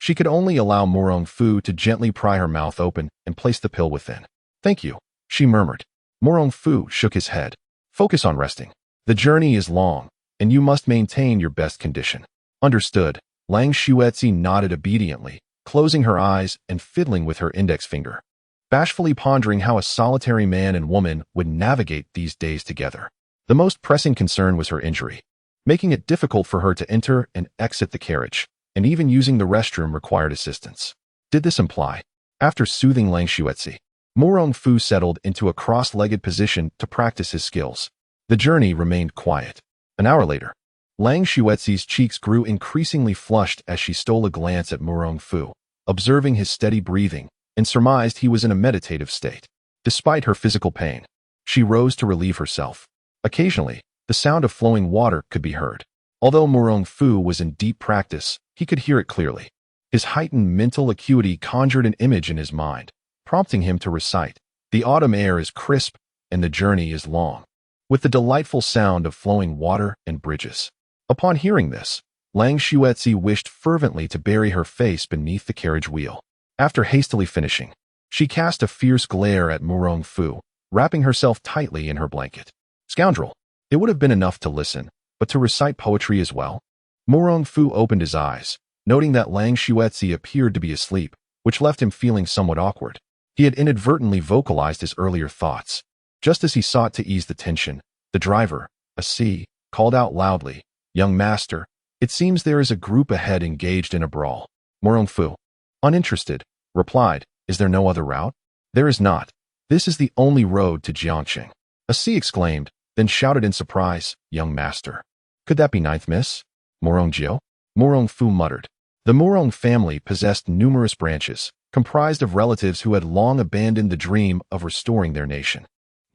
She could only allow Murong Fu to gently pry her mouth open and place the pill within. "Thank you," she murmured. Murong Fu shook his head. "Focus on resting. The journey is long, and you must maintain your best condition." "Understood." Lang Xuetzi nodded obediently, closing her eyes and fiddling with her index finger, bashfully pondering how a solitary man and woman would navigate these days together. The most pressing concern was her injury, making it difficult for her to enter and exit the carriage, and even using the restroom required assistance. Did this imply? After soothing Lang Xuetzi, Murong Fu settled into a cross-legged position to practice his skills. The journey remained quiet. An hour later, Lang Xuetzi's cheeks grew increasingly flushed as she stole a glance at Murong Fu, observing his steady breathing, and surmised he was in a meditative state. Despite her physical pain, she rose to relieve herself. Occasionally, the sound of flowing water could be heard. Although Murong Fu was in deep practice, he could hear it clearly. His heightened mental acuity conjured an image in his mind, prompting him to recite, "The autumn air is crisp, and the journey is long," with the delightful sound of flowing water and bridges. Upon hearing this, Lang Xuetzi wished fervently to bury her face beneath the carriage wheel. After hastily finishing, she cast a fierce glare at Murong Fu, wrapping herself tightly in her blanket. "Scoundrel!" It would have been enough to listen, but to recite poetry as well? Murong Fu opened his eyes, noting that Lang Xuetzi appeared to be asleep, which left him feeling somewhat awkward. He had inadvertently vocalized his earlier thoughts. Just as he sought to ease the tension, the driver, a C, called out loudly, "Young master, it seems there is a group ahead engaged in a brawl." Murong Fu, uninterested, replied, "Is there no other route?" "There is not. This is the only road to Jiangqing." A C exclaimed, then shouted in surprise, "Young master, could that be Ninth Miss? Murong Jiao?" Murong Fu muttered. The Murong family possessed numerous branches, comprised of relatives who had long abandoned the dream of restoring their nation.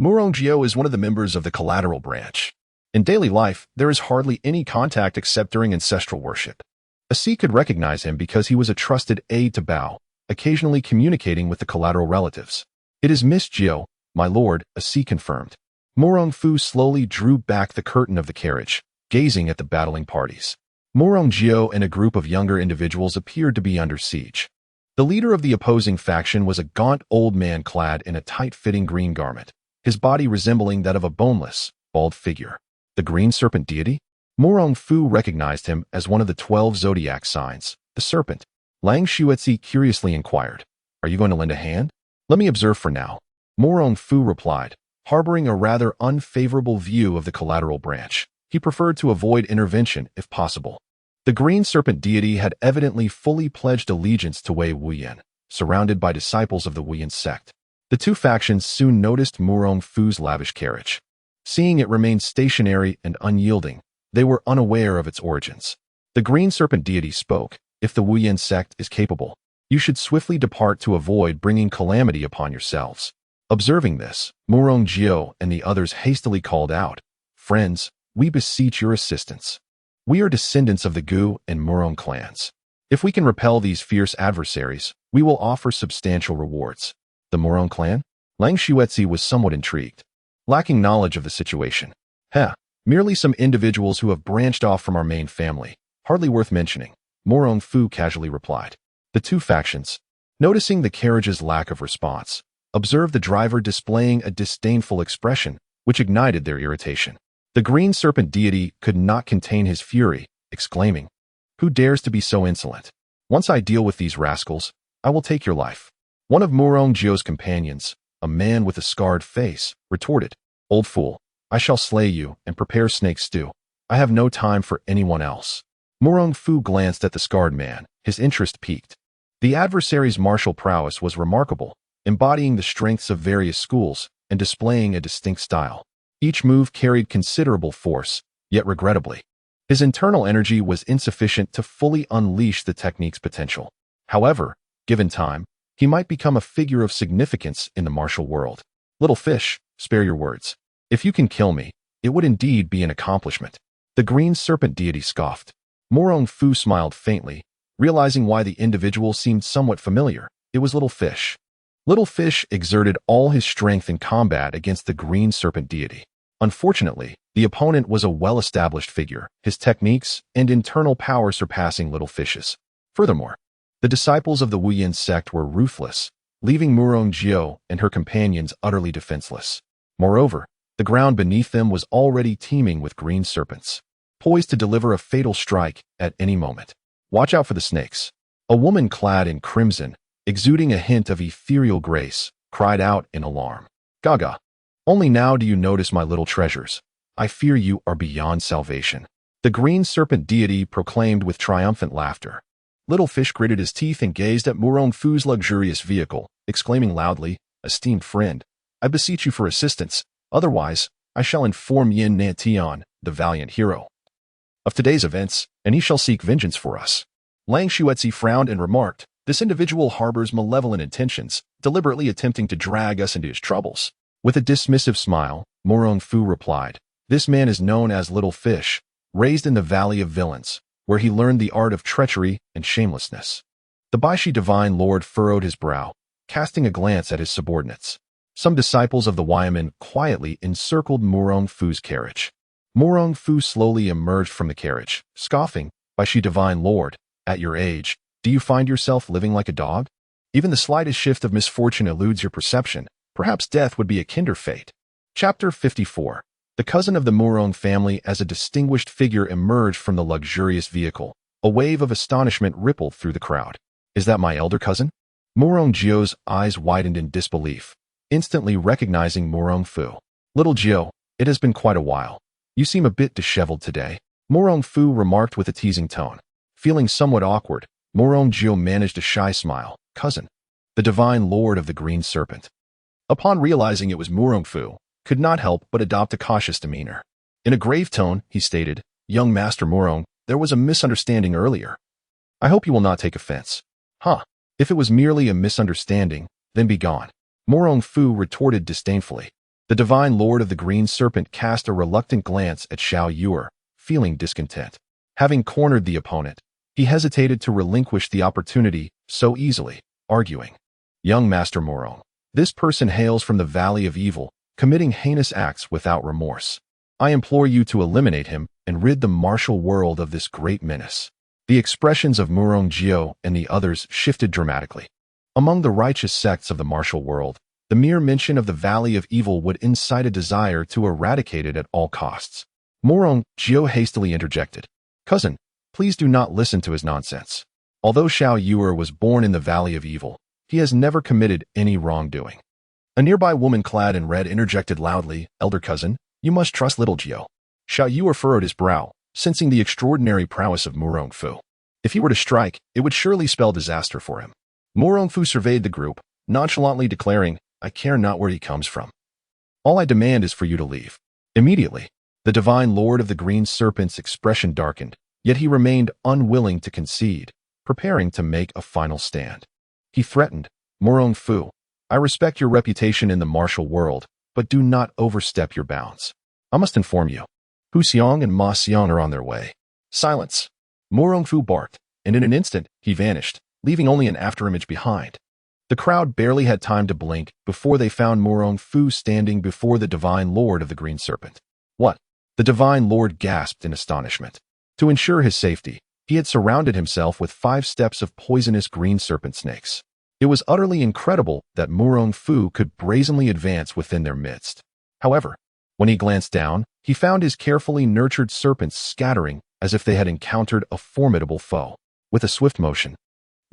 Murong Jiao is one of the members of the collateral branch. In daily life, there is hardly any contact except during ancestral worship. A C could recognize him because he was a trusted aide to Bao, occasionally communicating with the collateral relatives. "It is Miss Jiao, my lord," A C confirmed. Murong Fu slowly drew back the curtain of the carriage, gazing at the battling parties. Murong Jiao and a group of younger individuals appeared to be under siege. The leader of the opposing faction was a gaunt old man clad in a tight-fitting green garment, his body resembling that of a boneless, bald figure. The green serpent deity? Murong Fu recognized him as one of the 12 zodiac signs, the serpent. Lang Xuetzi curiously inquired, "Are you going to lend a hand?" "Let me observe for now," Murong Fu replied, harboring a rather unfavorable view of the collateral branch. He preferred to avoid intervention if possible. The green serpent deity had evidently fully pledged allegiance to Wei Wuyan, surrounded by disciples of the Wuyan sect. The two factions soon noticed Murong Fu's lavish carriage. Seeing it remain stationary and unyielding, they were unaware of its origins. The green serpent deity spoke, "If the Wuyan sect is capable, you should swiftly depart to avoid bringing calamity upon yourselves." Observing this, Murong Jiao and the others hastily called out, "Friends, we beseech your assistance. We are descendants of the Gu and Murong clans. If we can repel these fierce adversaries, we will offer substantial rewards." The Murong clan? Lang Xuetzi was somewhat intrigued. Lacking knowledge of the situation. Merely some individuals who have branched off from our main family. Hardly worth mentioning, Murong Fu casually replied. The two factions, noticing the carriage's lack of response, observed the driver displaying a disdainful expression, which ignited their irritation. The green serpent deity could not contain his fury, exclaiming, "Who dares to be so insolent? Once I deal with these rascals, I will take your life." One of Murong Jiao's companions, a man with a scarred face, retorted, "Old fool, I shall slay you and prepare snake stew. I have no time for anyone else." Murong Fu glanced at the scarred man, his interest piqued. The adversary's martial prowess was remarkable, embodying the strengths of various schools and displaying a distinct style. Each move carried considerable force, yet regrettably, his internal energy was insufficient to fully unleash the technique's potential. However, given time, he might become a figure of significance in the martial world. "Little fish, spare your words. If you can kill me, it would indeed be an accomplishment." The green serpent deity scoffed. Murong Fu smiled faintly, realizing why the individual seemed somewhat familiar. It was Little Fish. Little Fish exerted all his strength in combat against the green serpent deity. Unfortunately, the opponent was a well-established figure, his techniques and internal power surpassing Little Fish's. Furthermore, The disciples of the Yuyan sect were ruthless, leaving Murong Fu and her companions utterly defenseless. Moreover, the ground beneath them was already teeming with green serpents, poised to deliver a fatal strike at any moment. Watch out for the snakes. A woman clad in crimson, exuding a hint of ethereal grace, cried out in alarm. Gaga. Only now do you notice my little treasures. I fear you are beyond salvation. The green serpent deity proclaimed with triumphant laughter. Little Fish gritted his teeth and gazed at Murong Fu's luxurious vehicle, exclaiming loudly, "Esteemed friend, I beseech you for assistance, otherwise I shall inform Yin Na Tian, the valiant hero, of today's events, and he shall seek vengeance for us." Lang Shuetzi frowned and remarked, "This individual harbors malevolent intentions, deliberately attempting to drag us into his troubles." With a dismissive smile, Murong Fu replied, "This man is known as Little Fish, raised in the Valley of Villains, where he learned the art of treachery and shamelessness." The Baishi Divine Lord furrowed his brow, casting a glance at his subordinates. Some disciples of the Yuyan quietly encircled Murong Fu's carriage. Murong Fu slowly emerged from the carriage, scoffing, "Baishi Divine Lord, at your age, do you find yourself living like a dog? Even the slightest shift of misfortune eludes your perception. Perhaps death would be a kinder fate." Chapter 54. The cousin of the Murong family as a distinguished figure emerged from the luxurious vehicle. A wave of astonishment rippled through the crowd. "Is that my elder cousin?" Murong Fu's eyes widened in disbelief, instantly recognizing Murong Fu. "Little Fu, it has been quite a while. You seem a bit disheveled today," Murong Fu remarked with a teasing tone. Feeling somewhat awkward, Murong Fu managed a shy smile. "Cousin, the divine lord of the green serpent." Upon realizing it was Murong Fu, could not help but adopt a cautious demeanor. In a grave tone, he stated, "Young Master Murong, there was a misunderstanding earlier. I hope you will not take offense." "Huh, if it was merely a misunderstanding, then be gone," Murong Fu retorted disdainfully. The divine lord of the green serpent cast a reluctant glance at Xiao Yuer, feeling discontent. Having cornered the opponent, he hesitated to relinquish the opportunity so easily, arguing, "Young Master Murong, this person hails from the Valley of Evil, committing heinous acts without remorse. I implore you to eliminate him and rid the martial world of this great menace." The expressions of Murong Fu and the others shifted dramatically. Among the righteous sects of the martial world, the mere mention of the Valley of Evil would incite a desire to eradicate it at all costs. Murong Fu hastily interjected, "Cousin, please do not listen to his nonsense. Although Xiao Yuer was born in the Valley of Evil, he has never committed any wrongdoing." A nearby woman clad in red interjected loudly, "Elder cousin, you must trust Little Fu." Xiao Yuer furrowed his brow, sensing the extraordinary prowess of Murong Fu. If he were to strike, it would surely spell disaster for him. Murong Fu surveyed the group, nonchalantly declaring, "I care not where he comes from. All I demand is for you to leave." Immediately, the divine lord of the green serpent's expression darkened, yet he remained unwilling to concede, preparing to make a final stand. He threatened, "Murong Fu, I respect your reputation in the martial world, but do not overstep your bounds. I must inform you. Hu Xiong and Ma Xiong are on their way." "Silence!" Murong Fu barked, and in an instant, he vanished, leaving only an afterimage behind. The crowd barely had time to blink before they found Murong Fu standing before the divine lord of the green serpent. "What?" The divine lord gasped in astonishment. To ensure his safety, he had surrounded himself with 5 steps of poisonous green serpent snakes. It was utterly incredible that Murong Fu could brazenly advance within their midst. However, when he glanced down, he found his carefully nurtured serpents scattering as if they had encountered a formidable foe. With a swift motion,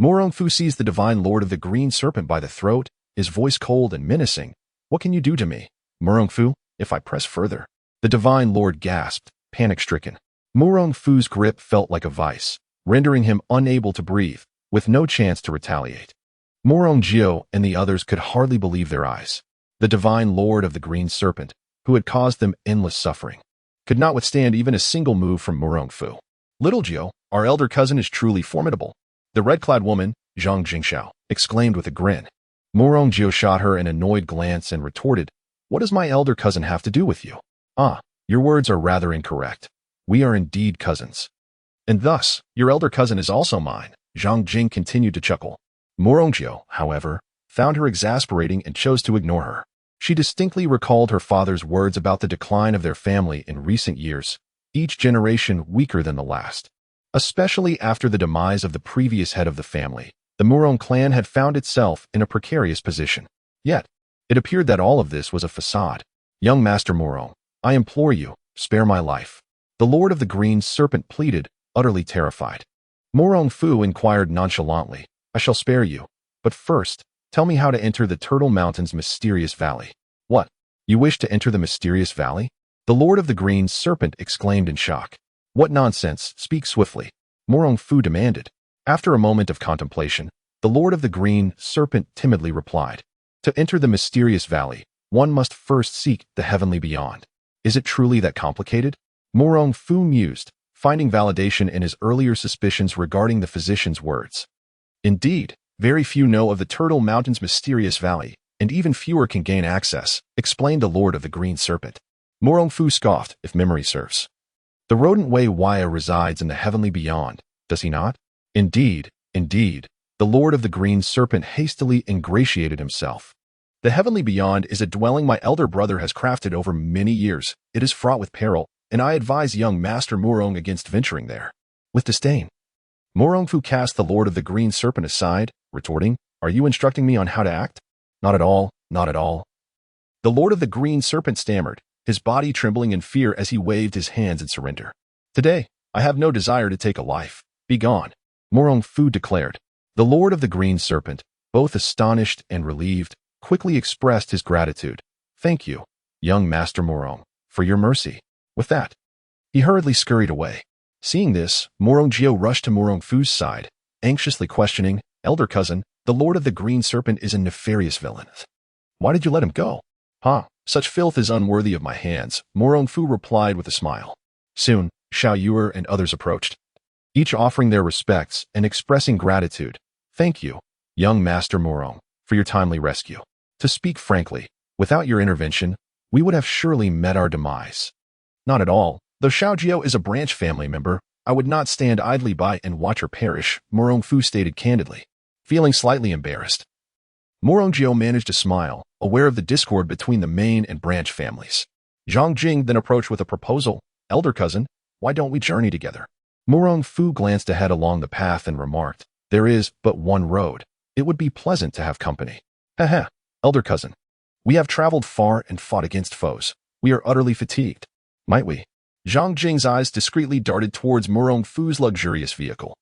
Murong Fu seized the divine lord of the green serpent by the throat, his voice cold and menacing. "What can you do to me, Murong Fu, if I press further?" The divine lord gasped, panic-stricken. Murong Fu's grip felt like a vice, rendering him unable to breathe, with no chance to retaliate. Murong Fu and the others could hardly believe their eyes. The divine lord of the green serpent, who had caused them endless suffering, could not withstand even a single move from Murong Fu. "Little Fu, our elder cousin is truly formidable," the red-clad woman, Zhang Jingxiao, exclaimed with a grin. Murong Fu shot her an annoyed glance and retorted, "What does my elder cousin have to do with you?" "Ah, your words are rather incorrect. We are indeed cousins. And thus, your elder cousin is also mine," Zhang Jing continued to chuckle. Murong Fu, however, found her exasperating and chose to ignore her. She distinctly recalled her father's words about the decline of their family in recent years, each generation weaker than the last. Especially after the demise of the previous head of the family, the Murong clan had found itself in a precarious position. Yet, it appeared that all of this was a facade. Young Master Murong, I implore you, spare my life. The Lord of the Green Serpent pleaded, utterly terrified. Murong Fu inquired nonchalantly, I shall spare you, but first, tell me how to enter the Turtle Mountain's mysterious valley. What? You wish to enter the mysterious valley? The Lord of the Green Serpent exclaimed in shock. What nonsense, speak swiftly. Murong Fu demanded. After a moment of contemplation, the Lord of the Green Serpent timidly replied. To enter the mysterious valley, one must first seek the heavenly beyond. Is it truly that complicated? Murong Fu mused, finding validation in his earlier suspicions regarding the physician's words. Indeed, very few know of the Turtle Mountain's mysterious valley, and even fewer can gain access, explained the Lord of the Green Serpent. Murong Fu scoffed, if memory serves. The rodent Wei Waya resides in the heavenly beyond, does he not? Indeed, indeed, the Lord of the Green Serpent hastily ingratiated himself. The heavenly beyond is a dwelling my elder brother has crafted over many years. It is fraught with peril, and I advise young Master Murong against venturing there. With disdain, Murong Fu cast the Lord of the Green Serpent aside, retorting, Are you instructing me on how to act? Not at all, not at all. The Lord of the Green Serpent stammered, his body trembling in fear as he waved his hands in surrender. Today, I have no desire to take a life. Be gone, Murong Fu declared. The Lord of the Green Serpent, both astonished and relieved, quickly expressed his gratitude. Thank you, young Master Murong, for your mercy. With that, he hurriedly scurried away. Seeing this, Murong Jiao rushed to Murong Fu's side, anxiously questioning, Elder cousin, the Lord of the Green Serpent is a nefarious villain. Why did you let him go? Such filth is unworthy of my hands, Murong Fu replied with a smile. Soon, Xiao Yuer and others approached, each offering their respects and expressing gratitude. Thank you, young Master Murong, for your timely rescue. To speak frankly, without your intervention, we would have surely met our demise. Not at all. Though Xiao Jiao is a branch family member, I would not stand idly by and watch her perish, Murong Fu stated candidly, feeling slightly embarrassed. Murong Jiao managed to smile, aware of the discord between the main and branch families. Zhang Jing then approached with a proposal. Elder cousin, why don't we journey together? Murong Fu glanced ahead along the path and remarked, There is but one road. It would be pleasant to have company. Haha, elder cousin. We have traveled far and fought against foes. We are utterly fatigued. Might we? Zhang Jing's eyes discreetly darted towards Murong Fu's luxurious vehicle,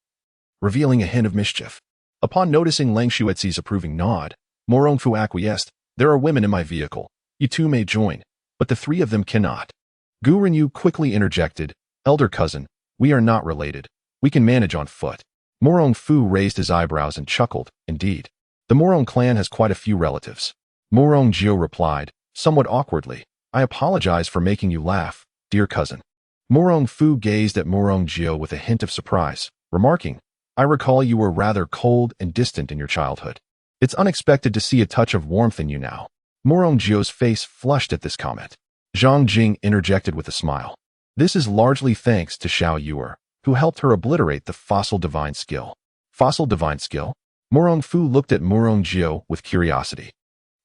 revealing a hint of mischief. Upon noticing Lang Xuezi's approving nod, Murong Fu acquiesced. There are women in my vehicle. You two may join, but the three of them cannot. Gu Renyu quickly interjected, Elder cousin, we are not related. We can manage on foot. Murong Fu raised his eyebrows and chuckled. Indeed, the Murong clan has quite a few relatives. Murong Jiao replied, somewhat awkwardly, I apologize for making you laugh, dear cousin. Murong Fu gazed at Murong Jiao with a hint of surprise, remarking, I recall you were rather cold and distant in your childhood. It's unexpected to see a touch of warmth in you now. Murong Jiao's face flushed at this comment. Zhang Jing interjected with a smile. This is largely thanks to Xiao Yuer, who helped her obliterate the fossil divine skill. Fossil divine skill? Murong Fu looked at Murong Jiao with curiosity.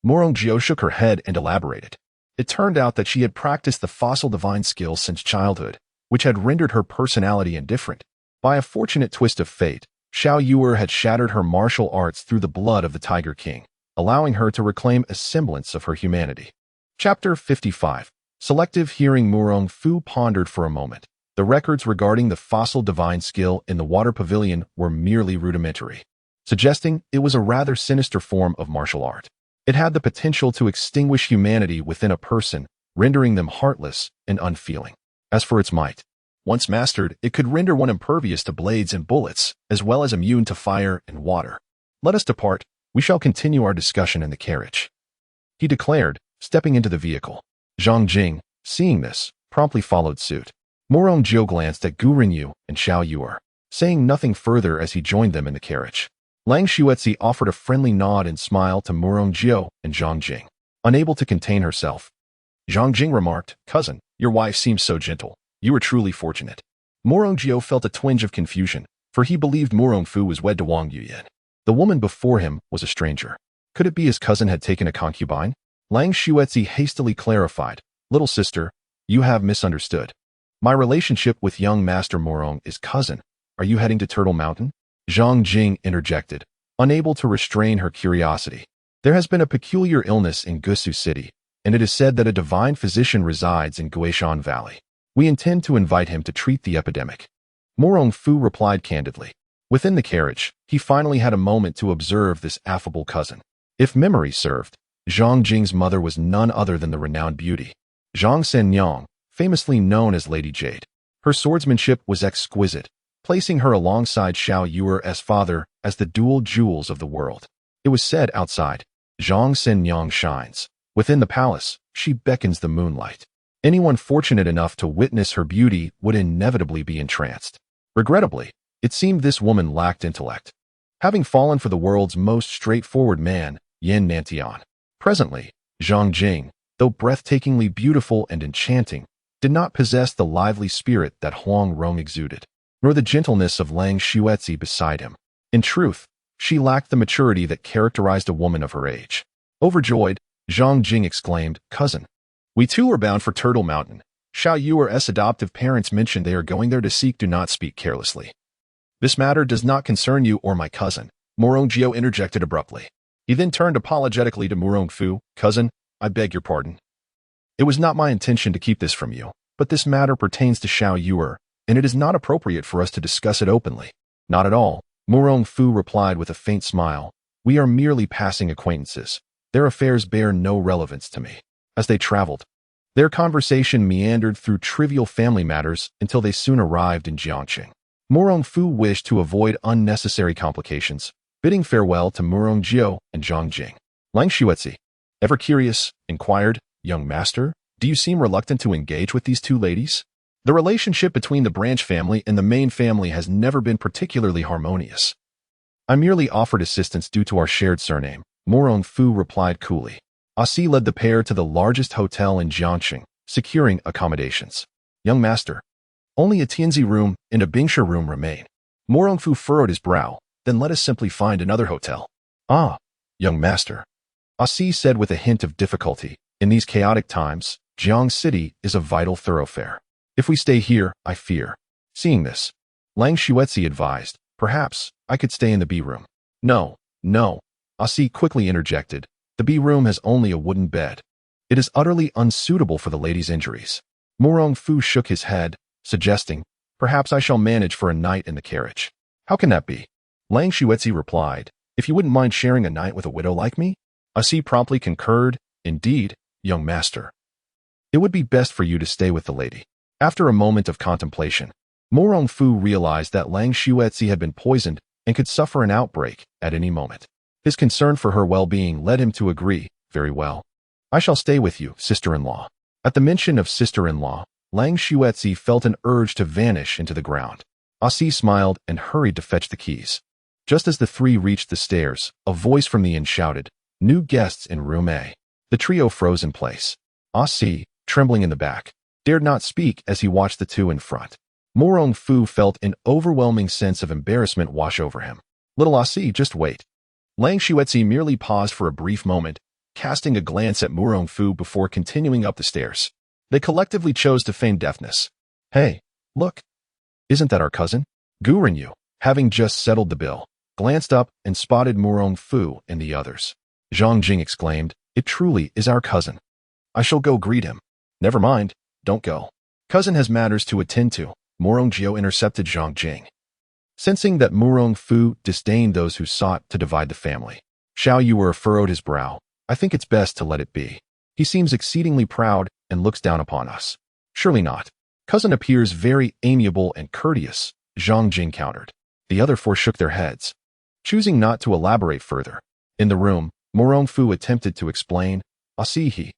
Murong Jiao shook her head and elaborated. It turned out that she had practiced the fossil divine skill since childhood, which had rendered her personality indifferent. By a fortunate twist of fate, Xiao Yuer had shattered her martial arts through the blood of the Tiger King, allowing her to reclaim a semblance of her humanity. Chapter 55. Selective hearing. Murong Fu pondered for a moment. The records regarding the fossil divine skill in the water pavilion were merely rudimentary, suggesting it was a rather sinister form of martial art. It had the potential to extinguish humanity within a person, rendering them heartless and unfeeling. As for its might, once mastered, it could render one impervious to blades and bullets, as well as immune to fire and water. Let us depart. We shall continue our discussion in the carriage, he declared, stepping into the vehicle. Zhang Jing, seeing this, promptly followed suit. Murong Jiao glanced at Gu Renyu and Xiao Yuer, saying nothing further as he joined them in the carriage. Lang Xuezi offered a friendly nod and smile to Murong Jiao and Zhang Jing. Unable to contain herself, Zhang Jing remarked, Cousin, your wife seems so gentle. You are truly fortunate. Murong Jiao felt a twinge of confusion, for he believed Murong Fu was wed to Wang Yuyan. The woman before him was a stranger. Could it be his cousin had taken a concubine? Lang Xuezi hastily clarified, Little sister, you have misunderstood. My relationship with young Master Murong is cousin, are you heading to Turtle Mountain? Zhang Jing interjected, unable to restrain her curiosity. There has been a peculiar illness in Gusu City, and it is said that a divine physician resides in Guishan Valley. We intend to invite him to treat the epidemic. Murong Fu replied candidly. Within the carriage, he finally had a moment to observe this affable cousin. If memory served, Zhang Jing's mother was none other than the renowned beauty, Zhang Senyang, famously known as Lady Jade. Her swordsmanship was exquisite, placing her alongside Xiao Yuer's father as the dual jewels of the world. It was said outside, Zhang Senyang shines. Within the palace, she beckons the moonlight. Anyone fortunate enough to witness her beauty would inevitably be entranced. Regrettably, it seemed this woman lacked intellect, having fallen for the world's most straightforward man, Yin Nantian. Presently, Zhang Jing, though breathtakingly beautiful and enchanting, did not possess the lively spirit that Huang Rong exuded, nor the gentleness of Lang Xuetzi beside him. In truth, she lacked the maturity that characterized a woman of her age. Overjoyed, Zhang Jing exclaimed, "Cousin, we too are bound for Turtle Mountain. Xiao Yuer's adoptive parents mentioned they are going there to seek. Do not speak carelessly. This matter does not concern you or my cousin," Murong Jiao interjected abruptly. He then turned apologetically to Murong Fu. "Cousin, I beg your pardon. It was not my intention to keep this from you, but this matter pertains to Xiao Yuer, and it is not appropriate for us to discuss it openly." "Not at all," Murong Fu replied with a faint smile. "We are merely passing acquaintances. Their affairs bear no relevance to me." As they traveled, their conversation meandered through trivial family matters until they soon arrived in Jiangqing. Murong Fu wished to avoid unnecessary complications, bidding farewell to Murong Jiao and Zhang Jing. Lang Xuetzi, ever curious, inquired, "Young master, do you seem reluctant to engage with these two ladies? The relationship between the branch family and the main family has never been particularly harmonious." "I merely offered assistance due to our shared surname," Murong Fu replied coolly. Asi led the pair to the largest hotel in Jiangqing, securing accommodations. "Young master, only a Tianzi room and a Bingsha room remain." Murong Fu furrowed his brow. "Then let us simply find another hotel." "Ah, young master," Asi said with a hint of difficulty. "In these chaotic times, Jiang City is a vital thoroughfare. If we stay here, I fear." Seeing this, Lang Xuetzi advised, "Perhaps I could stay in the B room." "No, no," Asi quickly interjected. "The B room has only a wooden bed. It is utterly unsuitable for the lady's injuries." Murong Fu shook his head, suggesting, "Perhaps I shall manage for a night in the carriage." "How can that be?" Lang Xuetzi replied, "If you wouldn't mind sharing a night with a widow like me?" Asi promptly concurred, "Indeed, young master. It would be best for you to stay with the lady." After a moment of contemplation, Murong Fu realized that Lang Xuetzi had been poisoned and could suffer an outbreak at any moment. His concern for her well-being led him to agree, "Very well. I shall stay with you, sister-in-law." At the mention of sister-in-law, Lang Xuetzi felt an urge to vanish into the ground. Asi smiled and hurried to fetch the keys. Just as the three reached the stairs, a voice from the inn shouted, "New guests in room A." The trio froze in place. Asi, trembling in the back, dared not speak as he watched the two in front. Murong Fu felt an overwhelming sense of embarrassment wash over him. "Little Asi, just wait." Lang Xuetzi merely paused for a brief moment, casting a glance at Murong Fu before continuing up the stairs. They collectively chose to feign deafness. "Hey, look. Isn't that our cousin?" Gu Renyu, having just settled the bill, glanced up and spotted Murong Fu and the others. Zhang Jing exclaimed, "It truly is our cousin. I shall go greet him." "Never mind, don't go. Cousin has matters to attend to," Murong Jiao intercepted Zhang Jing. Sensing that Murong Fu disdained those who sought to divide the family, Xiao Yuer furrowed his brow. "I think it's best to let it be. He seems exceedingly proud and looks down upon us." "Surely not. Cousin appears very amiable and courteous," Zhang Jing countered. The other four shook their heads, choosing not to elaborate further. In the room, Murong Fu attempted to explain, "Asihi."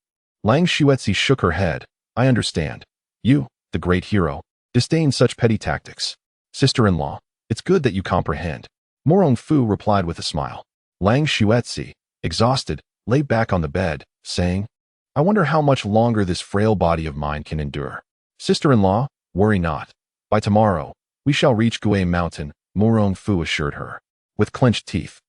Lang Xuetzi shook her head. "I understand. You, the great hero, disdain such petty tactics. Sister-in-law, it's good that you comprehend." Murong Fu replied with a smile. Lang Xuetzi, exhausted, lay back on the bed, saying, "I wonder how much longer this frail body of mine can endure." "Sister-in-law, worry not. By tomorrow, we shall reach Gui Mountain," Murong Fu assured her. With clenched teeth,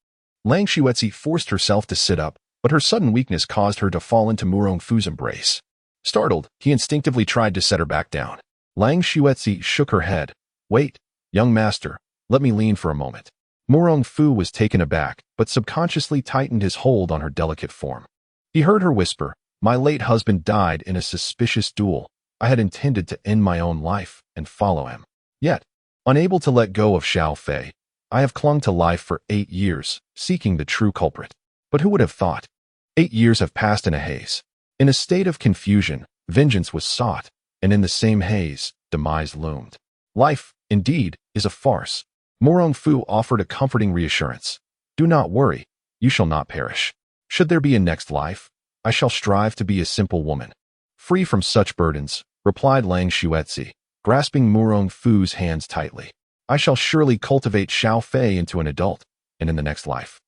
Lang Xuetzi forced herself to sit up, but her sudden weakness caused her to fall into Murong Fu's embrace. Startled, he instinctively tried to set her back down. Lang Xuetzi shook her head. "Wait, Young master, let me lean for a moment. Murong Fu was taken aback, but subconsciously tightened his hold on her delicate form. He heard her whisper, my late husband died in a suspicious duel. I had intended to end my own life and follow him. Yet, unable to let go of Xiao Fei, I have clung to life for 8 years, seeking the true culprit. But who would have thought? 8 years have passed in a haze. In a state of confusion, vengeance was sought, and in the same haze, demise loomed. Life, indeed, is a farce. Murong Fu offered a comforting reassurance. Do not worry, you shall not perish. Should there be a next life, I shall strive to be a simple woman. Free from such burdens, replied Lang Xuetzi, grasping Murong Fu's hands tightly. I shall surely cultivate Xiao Fei into an adult, and in the next life.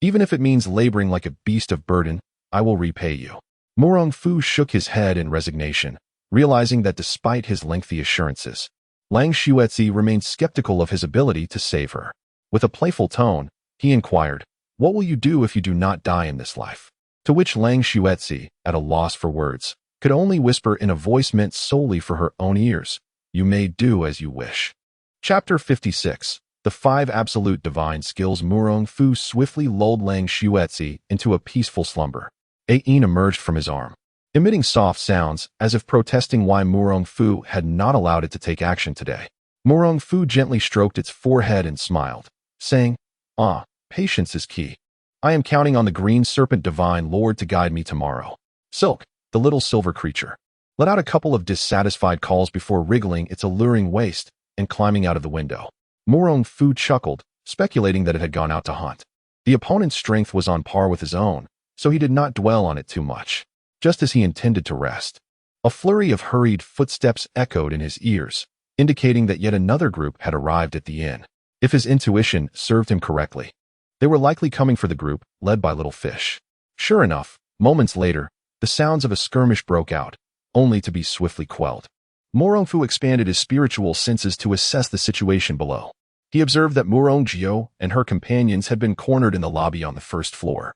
Even if it means laboring like a beast of burden, I will repay you. Murong Fu shook his head in resignation, realizing that despite his lengthy assurances, Lang Xuetzi remained skeptical of his ability to save her. With a playful tone, he inquired, what will you do if you do not die in this life? To which Lang Xuetzi, at a loss for words, could only whisper in a voice meant solely for her own ears, you may do as you wish. Chapter 56. The 5 Absolute Divine Skills. Murong Fu swiftly lulled Lang Xuetzi into a peaceful slumber. Ain emerged from his arm, emitting soft sounds as if protesting why Murong Fu had not allowed it to take action today. Murong Fu gently stroked its forehead and smiled, saying, patience is key. I am counting on the green serpent divine lord to guide me tomorrow. Silk, the little silver creature, let out a couple of dissatisfied calls before wriggling its alluring waist and climbing out of the window. Murong Fu chuckled, speculating that it had gone out to hunt. The opponent's strength was on par with his own, so he did not dwell on it too much, just as he intended to rest. A flurry of hurried footsteps echoed in his ears, indicating that yet another group had arrived at the inn. If his intuition served him correctly, they were likely coming for the group led by Little Fish. Sure enough, moments later, the sounds of a skirmish broke out, only to be swiftly quelled. Murong Fu expanded his spiritual senses to assess the situation below. He observed that Murong Jiao and her companions had been cornered in the lobby on the first floor,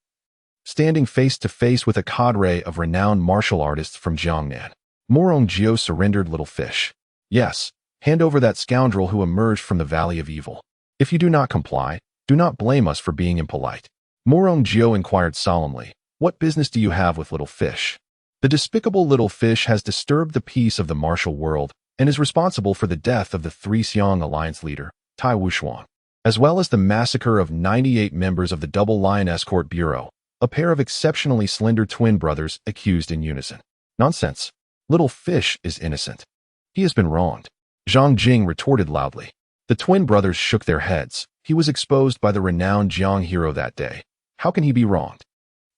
standing face to face with a cadre of renowned martial artists from Jiangnan. Murong Jiao surrendered Little Fish. Yes, hand over that scoundrel who emerged from the Valley of Evil. If you do not comply, do not blame us for being impolite. Murong Jiao inquired solemnly, what business do you have with Little Fish? The despicable Little Fish has disturbed the peace of the martial world and is responsible for the death of the Three Xiong Alliance leader, Tai Wuxuan, as well as the massacre of 98 members of the Double Lion Escort Bureau, a pair of exceptionally slender twin brothers accused in unison. Nonsense. Little Fish is innocent. He has been wronged. Zhang Jing retorted loudly. The twin brothers shook their heads. He was exposed by the renowned Jiang hero that day. How can he be wronged?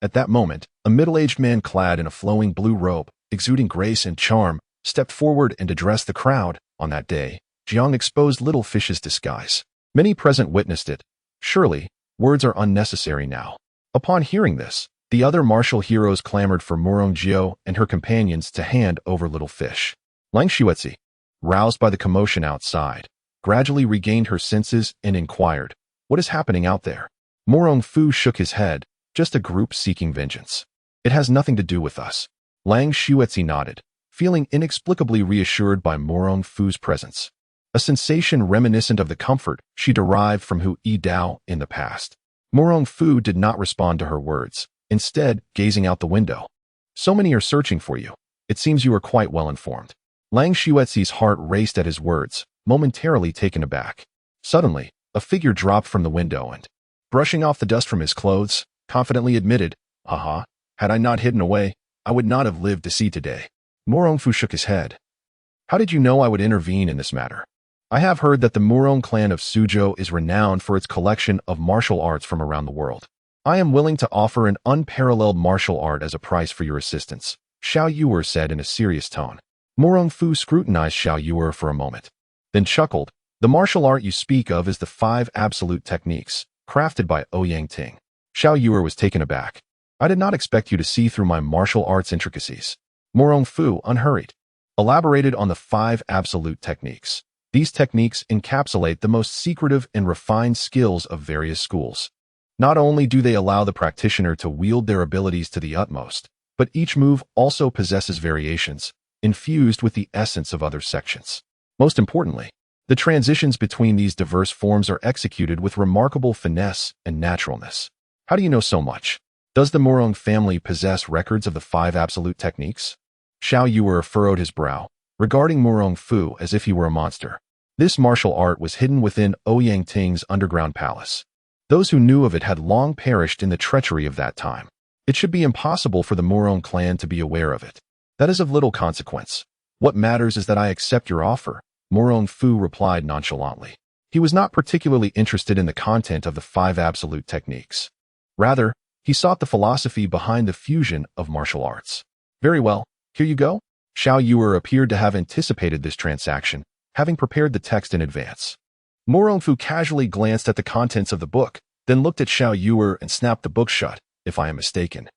At that moment, a middle-aged man clad in a flowing blue robe, exuding grace and charm, stepped forward and addressed the crowd. On that day, Jiang exposed Little Fish's disguise. Many present witnessed it. Surely, words are unnecessary now. Upon hearing this, the other martial heroes clamored for Murong Jiao and her companions to hand over Little Fish. Lang Xuetzi, roused by the commotion outside, gradually regained her senses and inquired, what is happening out there? Murong Fu shook his head, just a group seeking vengeance. It has nothing to do with us. Lang Xuetzi nodded, feeling inexplicably reassured by Murong Fu's presence, a sensation reminiscent of the comfort she derived from Hu Yi Dao in the past. Murong Fu did not respond to her words, instead gazing out the window. So many are searching for you. It seems you are quite well informed. Lang Xuetzi's heart raced at his words, momentarily taken aback. Suddenly, a figure dropped from the window and, brushing off the dust from his clothes, confidently admitted, had I not hidden away, I would not have lived to see today. Murong Fu shook his head. How did you know I would intervene in this matter? I have heard that the Murong clan of Suzhou is renowned for its collection of martial arts from around the world. I am willing to offer an unparalleled martial art as a price for your assistance, Xiao Yuer said in a serious tone. Murong Fu scrutinized Xiao Yuer for a moment, then chuckled. The martial art you speak of is the 5 absolute techniques, crafted by Ouyang Ting. Xiao Yuer was taken aback. I did not expect you to see through my martial arts intricacies. Murong Fu, unhurried, elaborated on the 5 absolute techniques. These techniques encapsulate the most secretive and refined skills of various schools. Not only do they allow the practitioner to wield their abilities to the utmost, but each move also possesses variations, infused with the essence of other sections. Most importantly, The transitions between these diverse forms are executed with remarkable finesse and naturalness. How do you know so much? Does the Murong family possess records of the 5 absolute techniques? Xiao Yuer furrowed his brow, regarding Murong Fu as if he were a monster. This martial art was hidden within Ouyang Ting's underground palace. Those who knew of it had long perished in the treachery of that time. It should be impossible for the Murong clan to be aware of it. That is of little consequence. What matters is that I accept your offer, Murong Fu replied nonchalantly. He was not particularly interested in the content of the 5 absolute techniques. Rather, he sought the philosophy behind the fusion of martial arts. Very well, here you go. Xiao Yuer appeared to have anticipated this transaction, having prepared the text in advance. Murong Fu casually glanced at the contents of the book, then looked at Xiao Yuer and snapped the book shut, if I am mistaken.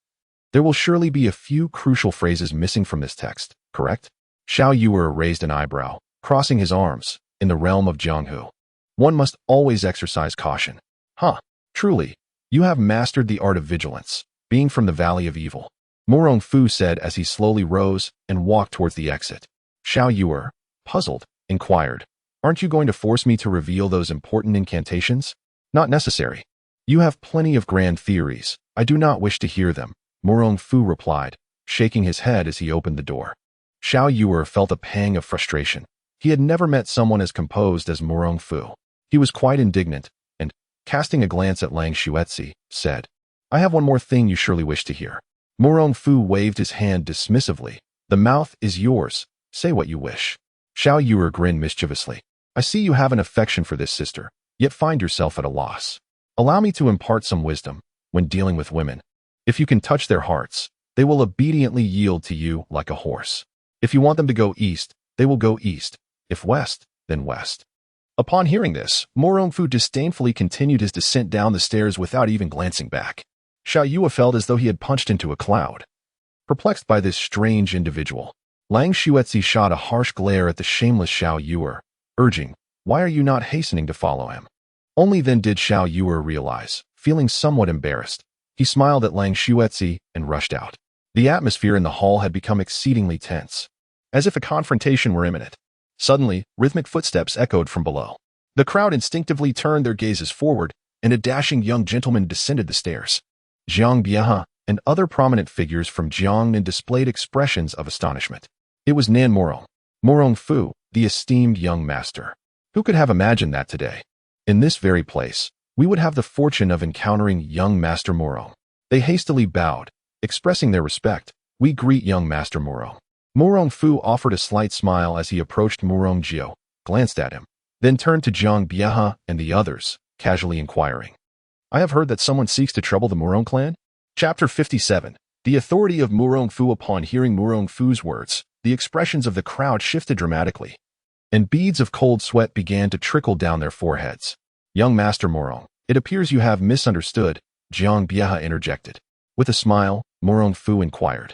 There will surely be a few crucial phrases missing from this text, correct? Xiao Yuer raised an eyebrow, crossing his arms, in the realm of Jianghu. One must always exercise caution. Truly, you have mastered the art of vigilance, being from the Valley of Evil, Murong Fu said as he slowly rose and walked towards the exit. Xiao Yuer, puzzled, inquired, aren't you going to force me to reveal those important incantations? Not necessary. You have plenty of grand theories. I do not wish to hear them, Murong Fu replied, shaking his head as he opened the door. Xiao Yuer felt a pang of frustration. He had never met someone as composed as Murong Fu. He was quite indignant, and, casting a glance at Lang Xuetzi, said, I have one more thing you surely wish to hear. Murong Fu waved his hand dismissively. The mouth is yours. Say what you wish. Xiao Yuer grinned mischievously. I see you have an affection for this sister, yet find yourself at a loss. Allow me to impart some wisdom when dealing with women. If you can touch their hearts, they will obediently yield to you like a horse. If you want them to go east, they will go east. If west, then west. Upon hearing this, Murong Fu disdainfully continued his descent down the stairs without even glancing back. Xiao Yuer felt as though he had punched into a cloud. Perplexed by this strange individual, Lang Xuetzi shot a harsh glare at the shameless Xiao Yuer, urging, why are you not hastening to follow him? Only then did Xiao Yuer realize, feeling somewhat embarrassed. He smiled at Lang Xuetzi and rushed out. The atmosphere in the hall had become exceedingly tense, as if a confrontation were imminent. Suddenly, rhythmic footsteps echoed from below. The crowd instinctively turned their gazes forward, and a dashing young gentleman descended the stairs. Jiang Bieha and other prominent figures from Jiangnan displayed expressions of astonishment. It was Nan Murong Fu, the esteemed young master. Who could have imagined that today? In this very place, we would have the fortune of encountering young Master Murong. They hastily bowed, expressing their respect. We greet young Master Murong. Murong Fu offered a slight smile as he approached Murong Jiao, glanced at him, then turned to Jiang Bieha and the others, casually inquiring. I have heard that someone seeks to trouble the Murong clan? Chapter 57. The authority of Murong Fu. Upon hearing Murong Fu's words, the expressions of the crowd shifted dramatically, and beads of cold sweat began to trickle down their foreheads. Young Master Murong, it appears you have misunderstood, Jiang Bieha interjected. With a smile, Murong Fu inquired.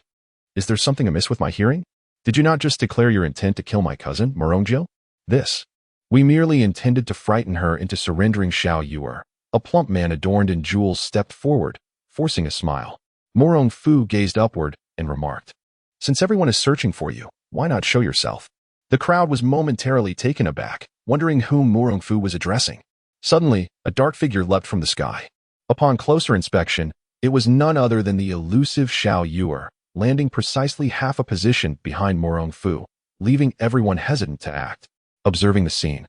Is there something amiss with my hearing? Did you not just declare your intent to kill my cousin, Murong Jiao? This. We merely intended to frighten her into surrendering. Xiao Yuer, a plump man adorned in jewels, stepped forward, forcing a smile. Murong Fu gazed upward and remarked, since everyone is searching for you, why not show yourself? The crowd was momentarily taken aback, wondering whom Murong Fu was addressing. Suddenly, a dark figure leapt from the sky. Upon closer inspection, it was none other than the elusive Xiao Yuer, landing precisely half a position behind Murong Fu, leaving everyone hesitant to act. Observing the scene,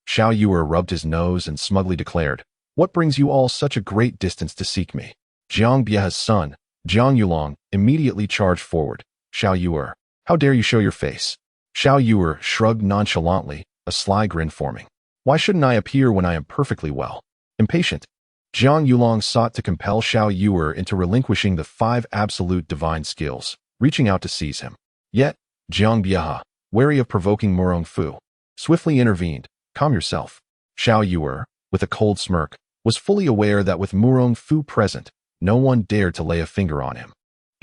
Xiao Yuer rubbed his nose and smugly declared, what brings you all such a great distance to seek me? Jiang Bieha's son, Jiang Yulong, immediately charged forward. Xiao Yuer, how dare you show your face? Xiao Yuer shrugged nonchalantly, a sly grin forming. Why shouldn't I appear when I am perfectly well? Impatient, Jiang Yulong sought to compel Xiao Yuer into relinquishing the 5 absolute divine skills, reaching out to seize him. Yet, Jiang Bieha, wary of provoking Murong Fu, swiftly intervened. Calm yourself. Xiao Yuer, with a cold smirk, was fully aware that with Murong Fu present, no one dared to lay a finger on him.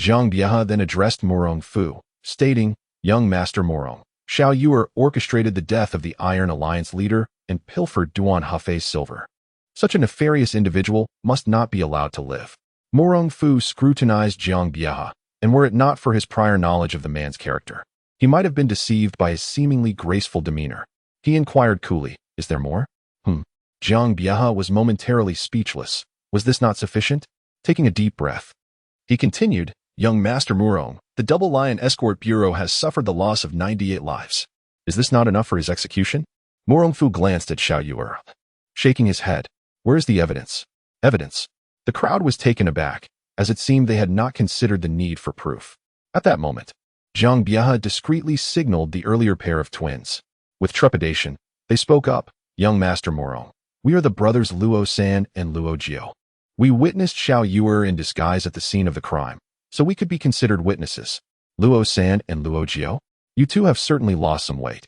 Jiang Bieha then addressed Murong Fu, stating, Young Master Murong, Xiao Yuer orchestrated the death of the Iron Alliance leader and pilfered Duan Hefei's silver. Such a nefarious individual must not be allowed to live. Murong Fu scrutinized Jiang Bieha, and were it not for his prior knowledge of the man's character, he might have been deceived by his seemingly graceful demeanor. He inquired coolly, "Is there more?" Jiang Bieha was momentarily speechless. Was this not sufficient? Taking a deep breath, he continued, "Young Master Murong, the Double Lion Escort Bureau has suffered the loss of 98 lives. Is this not enough for his execution?" Murong Fu glanced at Xiao Yuer, shaking his head. "Where is the evidence?" Evidence. The crowd was taken aback, as it seemed they had not considered the need for proof. At that moment, Jiang Bieha discreetly signaled the earlier pair of twins. With trepidation, they spoke up, "Young Master Murong, we are the brothers Luo San and Luo Jiao. We witnessed Xiao Yuer in disguise at the scene of the crime, so we could be considered witnesses. Luo San and Luo Jiao, you two have certainly lost some weight."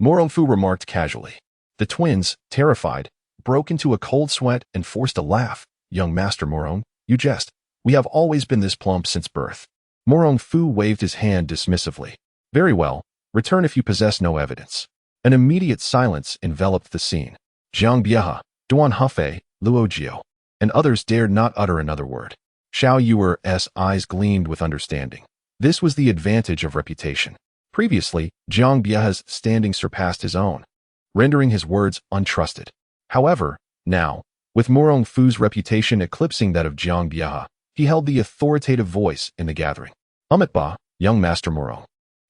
Murong Fu remarked casually. The twins, terrified, broke into a cold sweat and forced a laugh. "Young Master Murong, you jest. We have always been this plump since birth." Murong Fu waved his hand dismissively. "Very well, return if you possess no evidence." An immediate silence enveloped the scene. Jiang Bieha, Duan Hefei, Luo Jiao, and others dared not utter another word. Xiao Yuer's eyes gleamed with understanding. This was the advantage of reputation. Previously, Jiang Bieha's standing surpassed his own, rendering his words untrusted. However, now, with Murong Fu's reputation eclipsing that of Jiang Bieha, he held the authoritative voice in the gathering. "Ba, young Master Murong,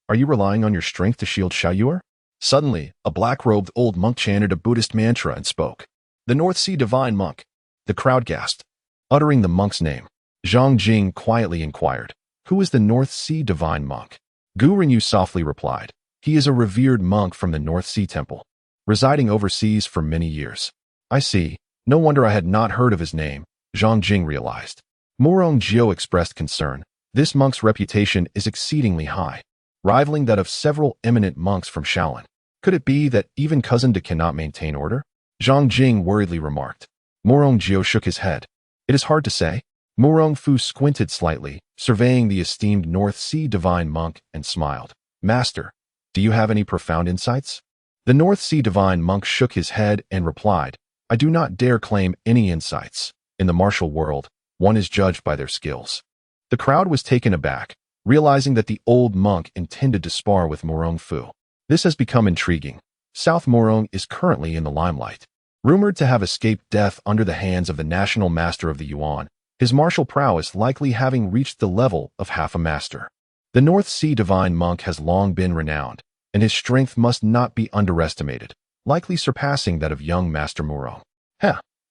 are you relying on your strength to shield Xiao Yuer?" Suddenly, a black-robed old monk chanted a Buddhist mantra and spoke. "The North Sea Divine Monk." The crowd gasped. Uttering the monk's name, Zhang Jing quietly inquired, "Who is the North Sea Divine Monk?" Gu Rinyu softly replied, "He is a revered monk from the North Sea Temple, residing overseas for many years." "I see. No wonder I had not heard of his name," Zhang Jing realized. Murong Jiao expressed concern. "This monk's reputation is exceedingly high, rivaling that of several eminent monks from Shaolin. Could it be that even Cousin De cannot maintain order?" Zhang Jing worriedly remarked. Murong Jiao shook his head. "It is hard to say." Murong Fu squinted slightly, surveying the esteemed North Sea Divine Monk, and smiled. "Master, do you have any profound insights?" The North Sea Divine Monk shook his head and replied, "I do not dare claim any insights. In the martial world, one is judged by their skills." The crowd was taken aback, realizing that the old monk intended to spar with Murong Fu. This has become intriguing. South Murong is currently in the limelight. Rumored to have escaped death under the hands of the national master of the Yuan, his martial prowess likely having reached the level of half a master. The North Sea Divine Monk has long been renowned, and his strength must not be underestimated, likely surpassing that of young Master Murong.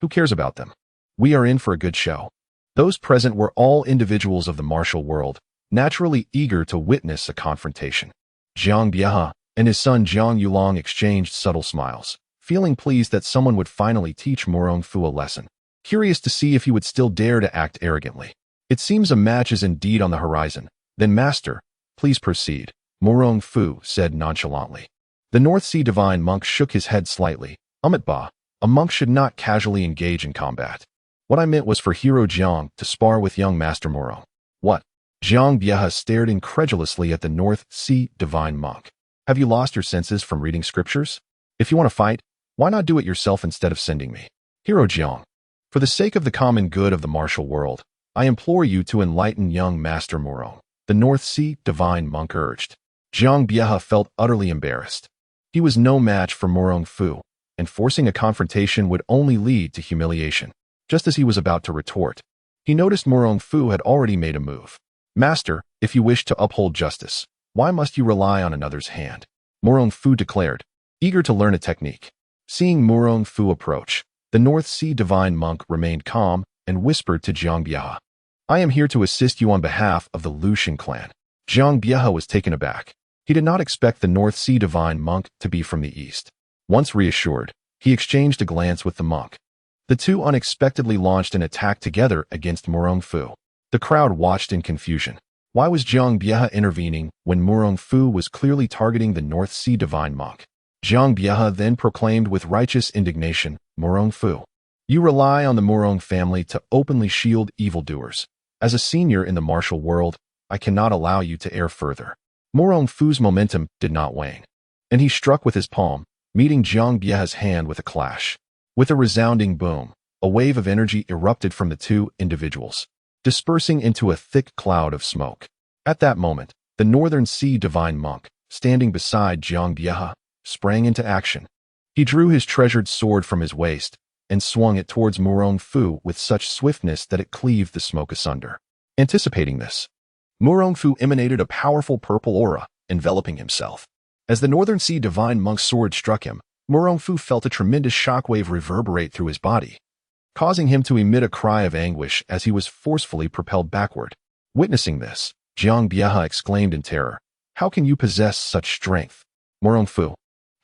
Who cares about them? We are in for a good show. Those present were all individuals of the martial world, naturally eager to witness a confrontation. Jiang Bieha and his son Jiang Yulong exchanged subtle smiles, feeling pleased that someone would finally teach Murong Fu a lesson, curious to see if he would still dare to act arrogantly. "It seems a match is indeed on the horizon. Then, Master, please proceed," Murong Fu said nonchalantly. The North Sea Divine Monk shook his head slightly. Ba, a monk should not casually engage in combat. What I meant was for Hero Jiang to spar with young Master Murong." "What?" Jiang Bieha stared incredulously at the North Sea Divine Monk. "Have you lost your senses from reading scriptures? If you want to fight, why not do it yourself instead of sending me?" "Hero Jiang, for the sake of the common good of the martial world, I implore you to enlighten young Master Murong," the North Sea Divine Monk urged. Jiang Bieha felt utterly embarrassed. He was no match for Murong Fu, and forcing a confrontation would only lead to humiliation. Just as he was about to retort, he noticed Murong Fu had already made a move. "Master, if you wish to uphold justice, why must you rely on another's hand?" Murong Fu declared, eager to learn a technique. Seeing Murong Fu approach, the North Sea Divine Monk remained calm and whispered to Jiang Bieha, "I am here to assist you on behalf of the Lushan clan." Jiang Bieha was taken aback. He did not expect the North Sea Divine Monk to be from the east. Once reassured, he exchanged a glance with the monk. The two unexpectedly launched an attack together against Murong Fu. The crowd watched in confusion. Why was Jiang Bieha intervening when Murong Fu was clearly targeting the North Sea Divine Monk? Jiang Bieha then proclaimed with righteous indignation, "Murong Fu, you rely on the Murong family to openly shield evildoers. As a senior in the martial world, I cannot allow you to err further." Murong Fu's momentum did not wane, and he struck with his palm, meeting Jiang Bieha's hand with a clash. With a resounding boom, a wave of energy erupted from the two individuals, dispersing into a thick cloud of smoke. At that moment, the Northern Sea Divine Monk, standing beside Jiang Bieha, sprang into action. He drew his treasured sword from his waist and swung it towards Murong Fu with such swiftness that it cleaved the smoke asunder. Anticipating this, Murong Fu emanated a powerful purple aura, enveloping himself. As the Northern Sea Divine Monk's sword struck him, Murong Fu felt a tremendous shockwave reverberate through his body, causing him to emit a cry of anguish as he was forcefully propelled backward. Witnessing this, Jiang Bieha exclaimed in terror, "How can you possess such strength?" Murong Fu,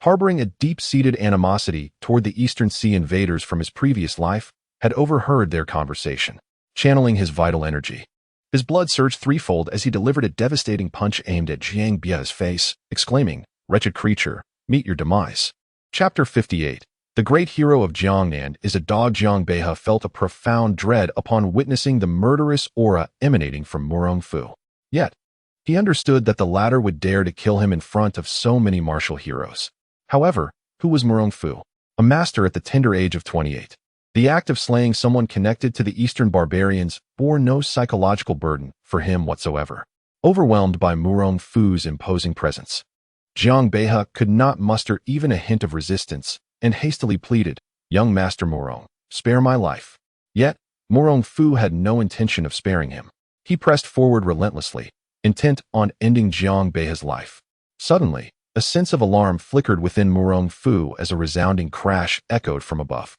harboring a deep-seated animosity toward the Eastern Sea invaders from his previous life, had overheard their conversation. Channeling his vital energy, his blood surged threefold as he delivered a devastating punch aimed at Jiang Bieha's face, exclaiming, "Wretched creature, meet your demise." Chapter 58. The great hero of Jiangnan is a dog. Jiang Bieha felt a profound dread upon witnessing the murderous aura emanating from Murong Fu. Yet, he understood that the latter would dare to kill him in front of so many martial heroes. However, who was Murong Fu? A master at the tender age of 28. The act of slaying someone connected to the Eastern barbarians bore no psychological burden for him whatsoever. Overwhelmed by Murong Fu's imposing presence, Jiang Bieha could not muster even a hint of resistance and hastily pleaded, "Young Master Murong, spare my life." Yet, Murong Fu had no intention of sparing him. He pressed forward relentlessly, intent on ending Jiang Bieha's life. Suddenly, a sense of alarm flickered within Murong Fu as a resounding crash echoed from above.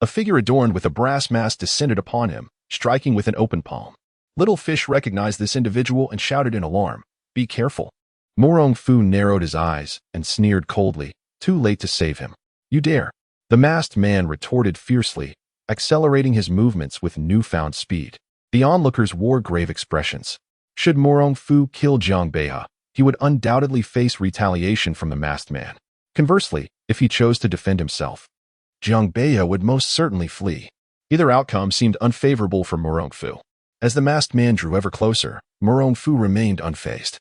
A figure adorned with a brass mask descended upon him, striking with an open palm. Little Fish recognized this individual and shouted in alarm, "Be careful." Murong Fu narrowed his eyes and sneered coldly, "Too late to save him. You dare." The masked man retorted fiercely, accelerating his movements with newfound speed. The onlookers wore grave expressions. Should Murong Fu kill Jiang Bieha, he would undoubtedly face retaliation from the masked man. Conversely, if he chose to defend himself, Jiang Bieha would most certainly flee. Either outcome seemed unfavorable for Murong Fu. As the masked man drew ever closer, Murong Fu remained unfazed,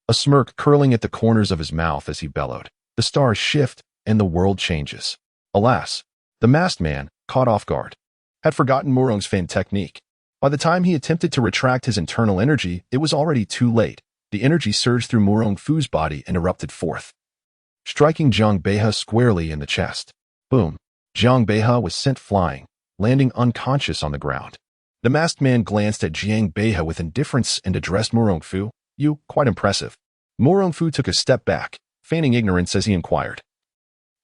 a smirk curling at the corners of his mouth as he bellowed, "The stars shift, and the world changes." Alas, the masked man, caught off guard, had forgotten Murong's famed technique. By the time he attempted to retract his internal energy, it was already too late. The energy surged through Murong Fu's body and erupted forth, striking Jiang Bieha squarely in the chest. Boom! Jiang Bieha was sent flying, landing unconscious on the ground. The masked man glanced at Jiang Bieha with indifference and addressed Murong Fu, "You, quite impressive." Murong Fu took a step back, feigning ignorance as he inquired,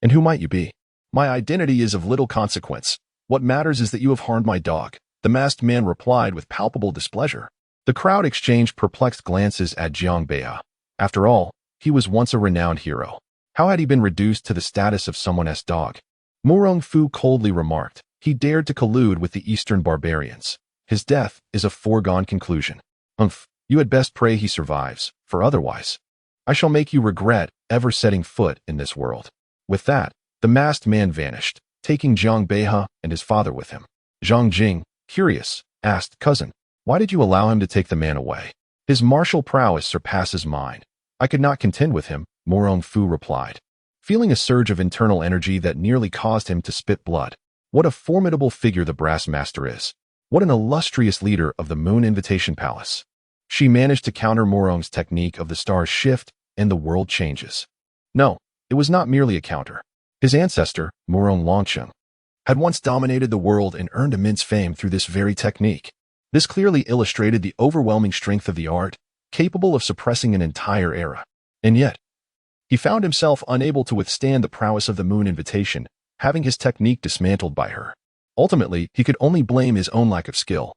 "And who might you be?" "My identity is of little consequence. What matters is that you have harmed my dog," the masked man replied with palpable displeasure. The crowd exchanged perplexed glances at Jiang Bieha. After all, he was once a renowned hero. How had he been reduced to the status of someone's dog? Murong Fu coldly remarked, "He dared to collude with the Eastern barbarians. His death is a foregone conclusion. You had best pray he survives, for otherwise, I shall make you regret ever setting foot in this world." With that, the masked man vanished, taking Jiang Bieha and his father with him. Zhang Jing, curious, asked, "Cousin, why did you allow him to take the man away?" "His martial prowess surpasses mine. I could not contend with him," Murong Fu replied, feeling a surge of internal energy that nearly caused him to spit blood. What a formidable figure the brass master is. What an illustrious leader of the Moon Invitation Palace. She managed to counter Murong's technique of the stars shift and the world changes. No, it was not merely a counter. His ancestor, Murong Longcheng, had once dominated the world and earned immense fame through this very technique. This clearly illustrated the overwhelming strength of the art, capable of suppressing an entire era. And yet, he found himself unable to withstand the prowess of the Moon Invitation, having his technique dismantled by her. Ultimately, he could only blame his own lack of skill.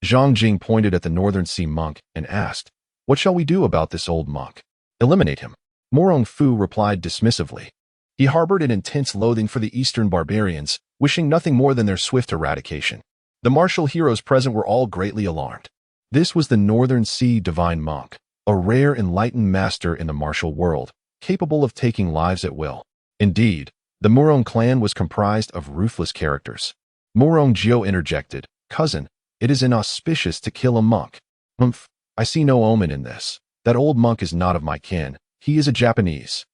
Zhang Jing pointed at the Northern Sea monk and asked, "What shall we do about this old monk?" "Eliminate him," Murong Fu replied dismissively. He harbored an intense loathing for the Eastern barbarians, wishing nothing more than their swift eradication. The martial heroes present were all greatly alarmed. This was the Northern Sea Divine Monk, a rare enlightened master in the martial world, capable of taking lives at will. Indeed, the Murong clan was comprised of ruthless characters. Murong Jiao interjected, "Cousin, it is inauspicious to kill a monk." "I see no omen in this. That old monk is not of my kin. He is a Japanese."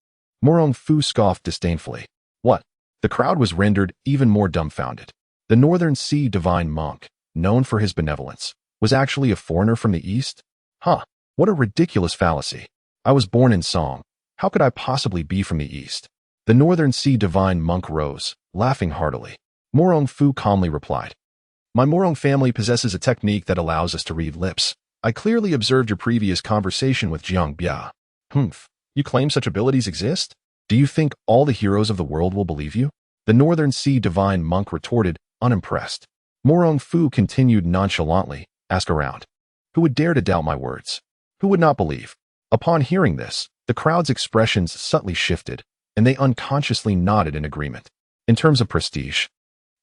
Murong Fu scoffed disdainfully. What? The crowd was rendered even more dumbfounded. The Northern Sea Divine Monk, known for his benevolence, was actually a foreigner from the East? What a ridiculous fallacy. I was born in Song. How could I possibly be from the East? The Northern Sea divine monk rose, laughing heartily. Murong Fu calmly replied, "My Murong family possesses a technique that allows us to read lips. I clearly observed your previous conversation with Jiang Bia. You claim such abilities exist? Do you think all the heroes of the world will believe you?" The Northern Sea divine monk retorted, unimpressed. Murong Fu continued nonchalantly, "Ask around. Who would dare to doubt my words? Who would not believe?" Upon hearing this, the crowd's expressions subtly shifted, and they unconsciously nodded in agreement. In terms of prestige,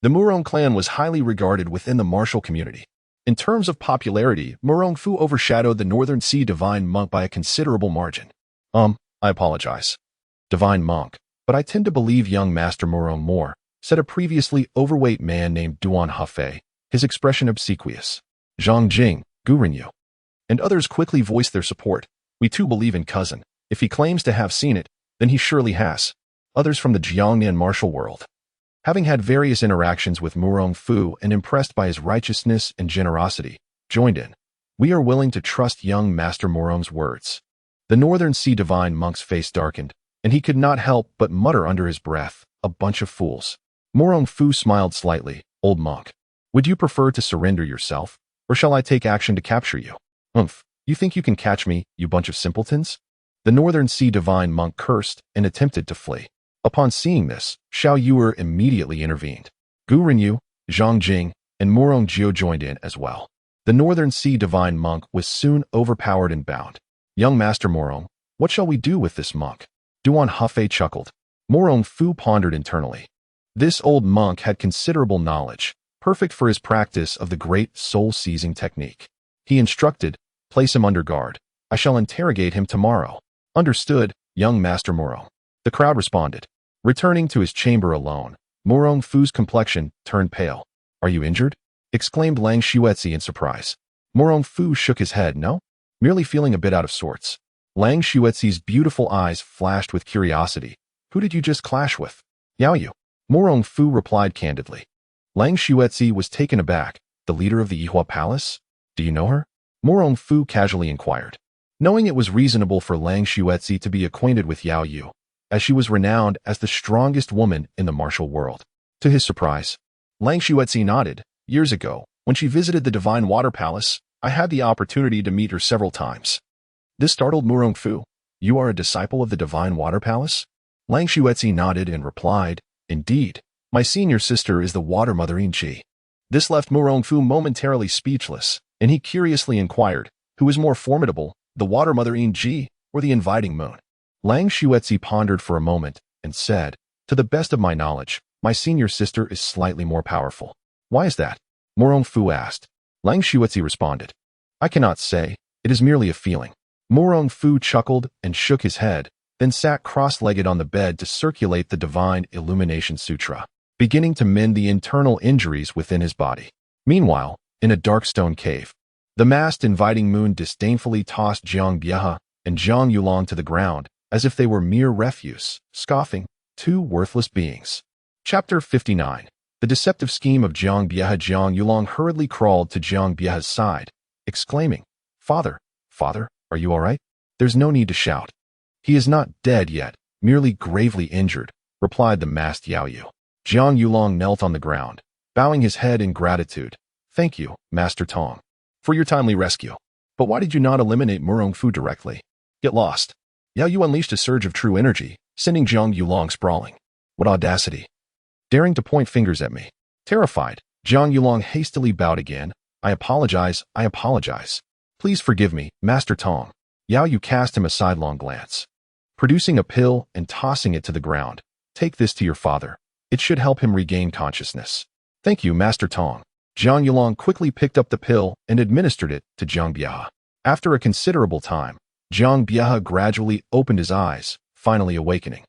the Murong clan was highly regarded within the martial community. In terms of popularity, Murong Fu overshadowed the Northern Sea divine monk by a considerable margin. I apologize, divine monk, but I tend to believe young Master Murong more, said a previously overweight man named Duan Hafei, his expression obsequious. Zhang Jing, Gurinyu, and others quickly voiced their support. We too believe in cousin. If he claims to have seen it, then he surely has. Others from the Jiangnan martial world, having had various interactions with Murong Fu and impressed by his righteousness and generosity, joined in. We are willing to trust young Master Murong's words. The Northern Sea divine monk's face darkened, and he could not help but mutter under his breath, "A bunch of fools." Murong Fu smiled slightly. "Old monk, would you prefer to surrender yourself, or shall I take action to capture you?" You think you can catch me, you bunch of simpletons?" The Northern Sea divine monk cursed and attempted to flee. Upon seeing this, Xiao Yuer immediately intervened. Gu Renyu, Zhang Jing, and Murong Jiu joined in as well. The Northern Sea divine monk was soon overpowered and bound. "Young Master Murong, what shall we do with this monk?" Duan Hafei chuckled. Murong Fu pondered internally. This old monk had considerable knowledge, perfect for his practice of the great soul-seizing technique. He instructed, "Place him under guard. I shall interrogate him tomorrow." "Understood, young Master Murong." The crowd responded. Returning to his chamber alone, Murong Fu's complexion turned pale. "Are you injured?" exclaimed Lang Xuetzi in surprise. Murong Fu shook his head. "No, merely feeling a bit out of sorts." Lang Xuetzi's beautiful eyes flashed with curiosity. "Who did you just clash with?" "Yao Yu." Murong Fu replied candidly. Lang Xuetzi was taken aback. "The leader of the Yihua Palace? Do you know her?" Murong Fu casually inquired. Knowing it was reasonable for Lang Xuetzi to be acquainted with Yao Yu, as she was renowned as the strongest woman in the martial world. To his surprise, Lang Xuetzi nodded. "Years ago, when she visited the Divine Water Palace, I had the opportunity to meet her several times." This startled Murong Fu. "You are a disciple of the Divine Water Palace?" Lang Xuetzi nodded and replied, "Indeed, my senior sister is the Water Mother Inji." This left Murong Fu momentarily speechless, and he curiously inquired, "Who is more formidable, the Water Mother Inji or the Inviting Moon?" Lang Xuetzi pondered for a moment and said, "To the best of my knowledge, my senior sister is slightly more powerful." "Why is that?" Murong Fu asked. Lang Xuetzi responded, "I cannot say, it is merely a feeling." Murong Fu chuckled and shook his head, then sat cross-legged on the bed to circulate the Divine Illumination Sutra, beginning to mend the internal injuries within his body. Meanwhile, in a dark stone cave, the masked Inviting Moon disdainfully tossed Jiang Bieha and Zhang Yulong to the ground, as if they were mere refuse, scoffing, "Two worthless beings." Chapter 59. The deceptive scheme of Jiang Bieha. Zhang Yulong hurriedly crawled to Jiang Bieha's side, exclaiming, Father, are you all right?" "There's no need to shout. He is not dead yet, merely gravely injured," replied the masked Yao Yu. Jiang Yulong knelt on the ground, bowing his head in gratitude. "Thank you, Master Tong, for your timely rescue. But why did you not eliminate Murong Fu directly?" "Get lost." Yao Yu unleashed a surge of true energy, sending Jiang Yulong sprawling. "What audacity! Daring to point fingers at me." Terrified, Jiang Yulong hastily bowed again. I apologize. Please forgive me, Master Tong." Yao Yu cast him a sidelong glance. Producing a pill and tossing it to the ground. "Take this to your father. It should help him regain consciousness." "Thank you, Master Tong." Jiang Yulong quickly picked up the pill and administered it to Jiang Bieha. After a considerable time, Jiang Bieha gradually opened his eyes, finally awakening,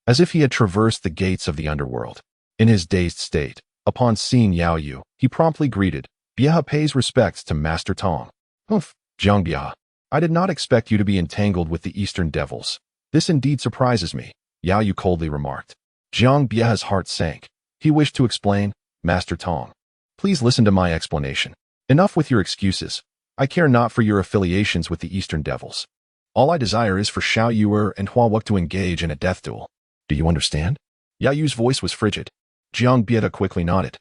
as if he had traversed the gates of the underworld. In his dazed state, upon seeing Yao Yu, he promptly greeted, "Bieha pays respects to Master Tong." "Humph, Jiang Bieha, I did not expect you to be entangled with the Eastern Devils. This indeed surprises me," Yao Yu coldly remarked. Jiang Bieha's heart sank. He wished to explain, "Master Tong, please listen to my explanation. Enough with your excuses. I care not for your affiliations with the Eastern Devils. All I desire is for Xiao Yuer and Hua Wuk to engage in a death duel." Do you understand? Yao Yu's voice was frigid. Jiang Bieta quickly nodded.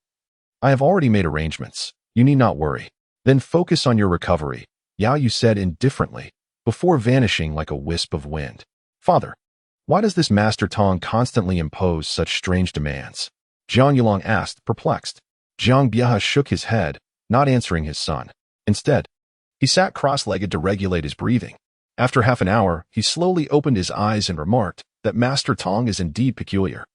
I have already made arrangements. You need not worry. Then focus on your recovery, Yao Yu said indifferently, before vanishing like a wisp of wind. Father, why does this Master Tong constantly impose such strange demands? Jiang Yulong asked, perplexed. Jiang Bieta shook his head, not answering his son. Instead, he sat cross-legged to regulate his breathing. After half an hour, he slowly opened his eyes and remarked that Master Tong is indeed peculiar.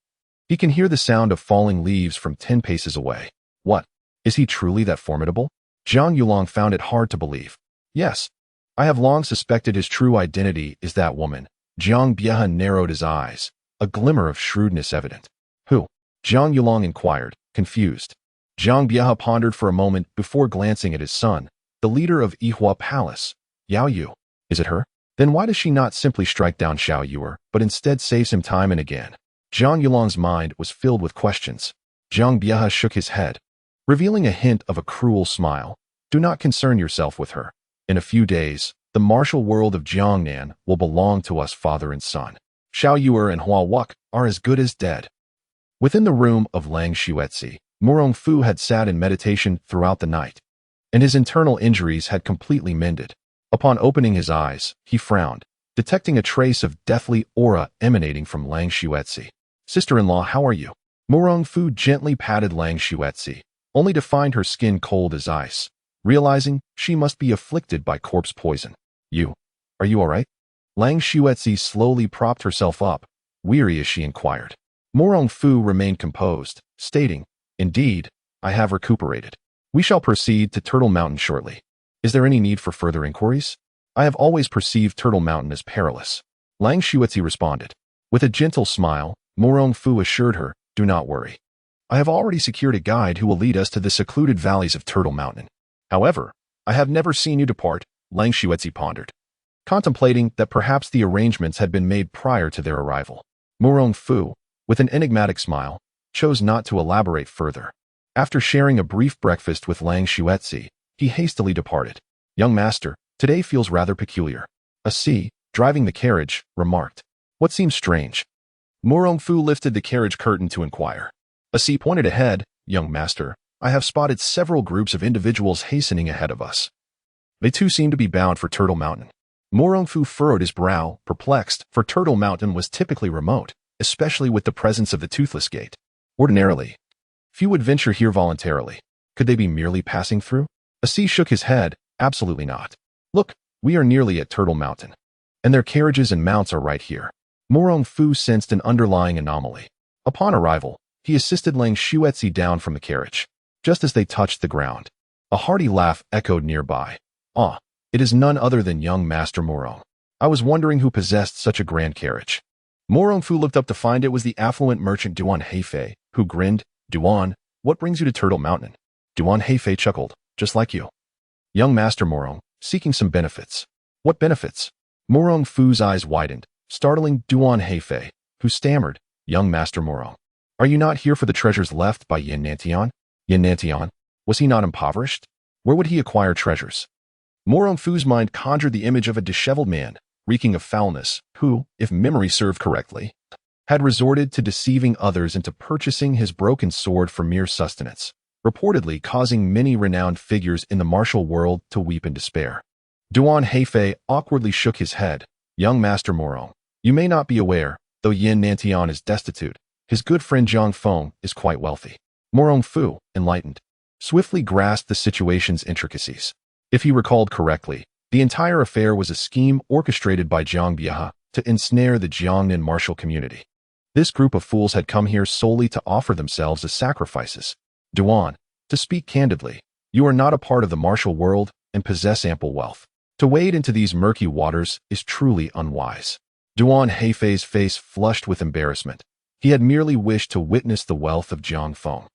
He can hear the sound of falling leaves from 10 paces away. What? Is he truly that formidable? Jiang Yulong found it hard to believe. Yes, I have long suspected his true identity is that woman. Jiang Bieta narrowed his eyes, a glimmer of shrewdness evident. Who? Jiang Yulong inquired, confused. Jiang Bieta pondered for a moment before glancing at his son, the leader of Yihua Palace. Yao Yu. Is it her? Then why does she not simply strike down Xiao Yuer, but instead saves him time and again? Jiang Yulong's mind was filled with questions. Jiang Bieta shook his head, revealing a hint of a cruel smile. Do not concern yourself with her. In a few days, the martial world of Jiangnan will belong to us father and son. Xiao Yuer and Hua Wuk are as good as dead. Within the room of Lang Xuetzi, Murong Fu had sat in meditation throughout the night, and his internal injuries had completely mended. Upon opening his eyes, he frowned, detecting a trace of deathly aura emanating from Lang Xuetzi. Sister-in-law, how are you? Murong Fu gently patted Lang Xuetzi, only to find her skin cold as ice, realizing she must be afflicted by corpse poison. Are you all right? Lang Xuetzi slowly propped herself up, weary as she inquired. Murong Fu remained composed, stating, Indeed, I have recuperated. We shall proceed to Turtle Mountain shortly. Is there any need for further inquiries? I have always perceived Turtle Mountain as perilous. Lang Xuetzi responded. With a gentle smile, Murong Fu assured her, Do not worry. I have already secured a guide who will lead us to the secluded valleys of Turtle Mountain. However, I have never seen you depart, Lang Xuetzi pondered, contemplating that perhaps the arrangements had been made prior to their arrival. Murong Fu, with an enigmatic smile, chose not to elaborate further. After sharing a brief breakfast with Lang Xuetzi, he hastily departed. Young master, today feels rather peculiar. A C, driving the carriage, remarked. What seems strange? Murong Fu lifted the carriage curtain to inquire. A C pointed ahead. Young master, I have spotted several groups of individuals hastening ahead of us. They too seem to be bound for Turtle Mountain. Murong Fu furrowed his brow, perplexed, for Turtle Mountain was typically remote, especially with the presence of the Toothless Gate. Ordinarily, few would venture here voluntarily. Could they be merely passing through? A C shook his head. Absolutely not. Look, we are nearly at Turtle Mountain, and their carriages and mounts are right here. Murong Fu sensed an underlying anomaly. Upon arrival, he assisted Lang Xuetzi down from the carriage. Just as they touched the ground, a hearty laugh echoed nearby. Ah, it is none other than young Master Murong. I was wondering who possessed such a grand carriage. Murong Fu looked up to find it was the affluent merchant Duan Heifei, who grinned. Duan, what brings you to Turtle Mountain? Duan Heifei chuckled, just like you. Young Master Murong, seeking some benefits. What benefits? Murong Fu's eyes widened, startling Duan Heifei, who stammered, Young Master Murong, are you not here for the treasures left by Yin Nantian? Yin Nantian, was he not impoverished? Where would he acquire treasures? Murong Fu's mind conjured the image of a disheveled man, reeking of foulness, who, if memory served correctly, had resorted to deceiving others into purchasing his broken sword for mere sustenance, reportedly causing many renowned figures in the martial world to weep in despair. Duan Heifei awkwardly shook his head. Young Master Murong, you may not be aware, though Yin Nantian is destitute, his good friend Zhang Feng is quite wealthy. Murong Fu, enlightened, swiftly grasped the situation's intricacies. If he recalled correctly, the entire affair was a scheme orchestrated by Jiang Bieta to ensnare the Jiangnan martial community. This group of fools had come here solely to offer themselves as sacrifices. Duan, to speak candidly, you are not a part of the martial world and possess ample wealth. To wade into these murky waters is truly unwise. Duan Heifei's face flushed with embarrassment. He had merely wished to witness the wealth of Zhang Feng,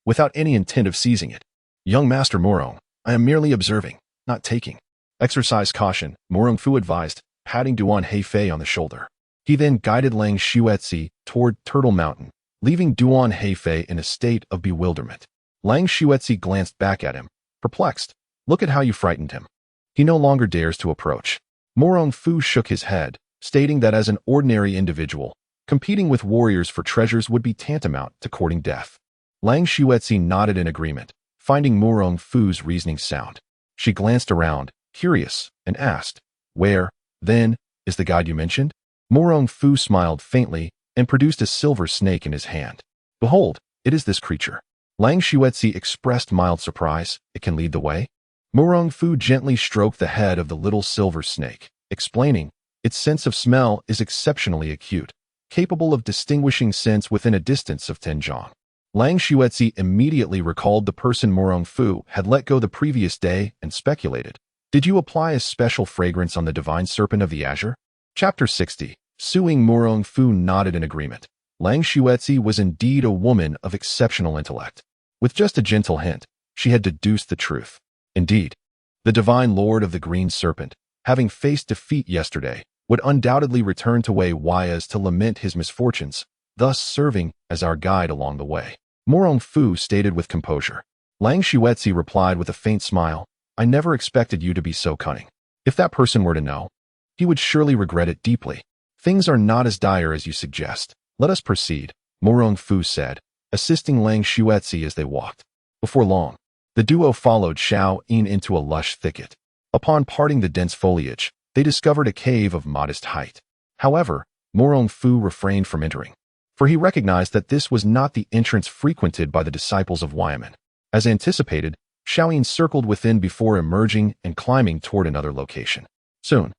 without any intent of seizing it. Young Master Murong, I am merely observing, not taking. Exercise caution, Murong Fu advised, patting Duan Heifei on the shoulder. He then guided Lang Xuetzi toward Turtle Mountain, leaving Duan Heifei in a state of bewilderment. Lang Xuetzi glanced back at him, perplexed. Look at how you frightened him. He no longer dares to approach. Murong Fu shook his head, stating that as an ordinary individual, Competing with warriors for treasures would be tantamount to courting death. Lang Xuetzi nodded in agreement, finding Murong Fu's reasoning sound. She glanced around, curious, and asked, "Where, then, is the god you mentioned?" Murong Fu smiled faintly and produced a silver snake in his hand. "Behold, it is this creature." Lang Xuetzi expressed mild surprise. "It can lead the way?" Murong Fu gently stroked the head of the little silver snake, explaining, "Its sense of smell is exceptionally acute, capable of distinguishing scents within a distance of 10 zhang." Lang Xuetzi immediately recalled the person Murong Fu had let go the previous day and speculated, "Did you apply a special fragrance on the divine serpent of the azure?" Chapter 60. Suing Murong Fu nodded in agreement. Lang Xuetzi was indeed a woman of exceptional intellect. With just a gentle hint, she had deduced the truth. Indeed, the divine lord of the green serpent, having faced defeat yesterday, would undoubtedly return to Wei Waias to lament his misfortunes, thus serving as our guide along the way. Murong Fu stated with composure. Lang Xuetzi replied with a faint smile, "I never expected you to be so cunning. If that person were to know, he would surely regret it deeply. Things are not as dire as you suggest. Let us proceed," Murong Fu said, assisting Lang Xuetzi as they walked. Before long, the duo followed Xiao Yin into a lush thicket. Upon parting the dense foliage, they discovered a cave of modest height. However, Murong Fu refrained from entering, for he recognized that this was not the entrance frequented by the disciples of Yuyan. As anticipated, Xiao Yin circled within before emerging and climbing toward another location. Soon,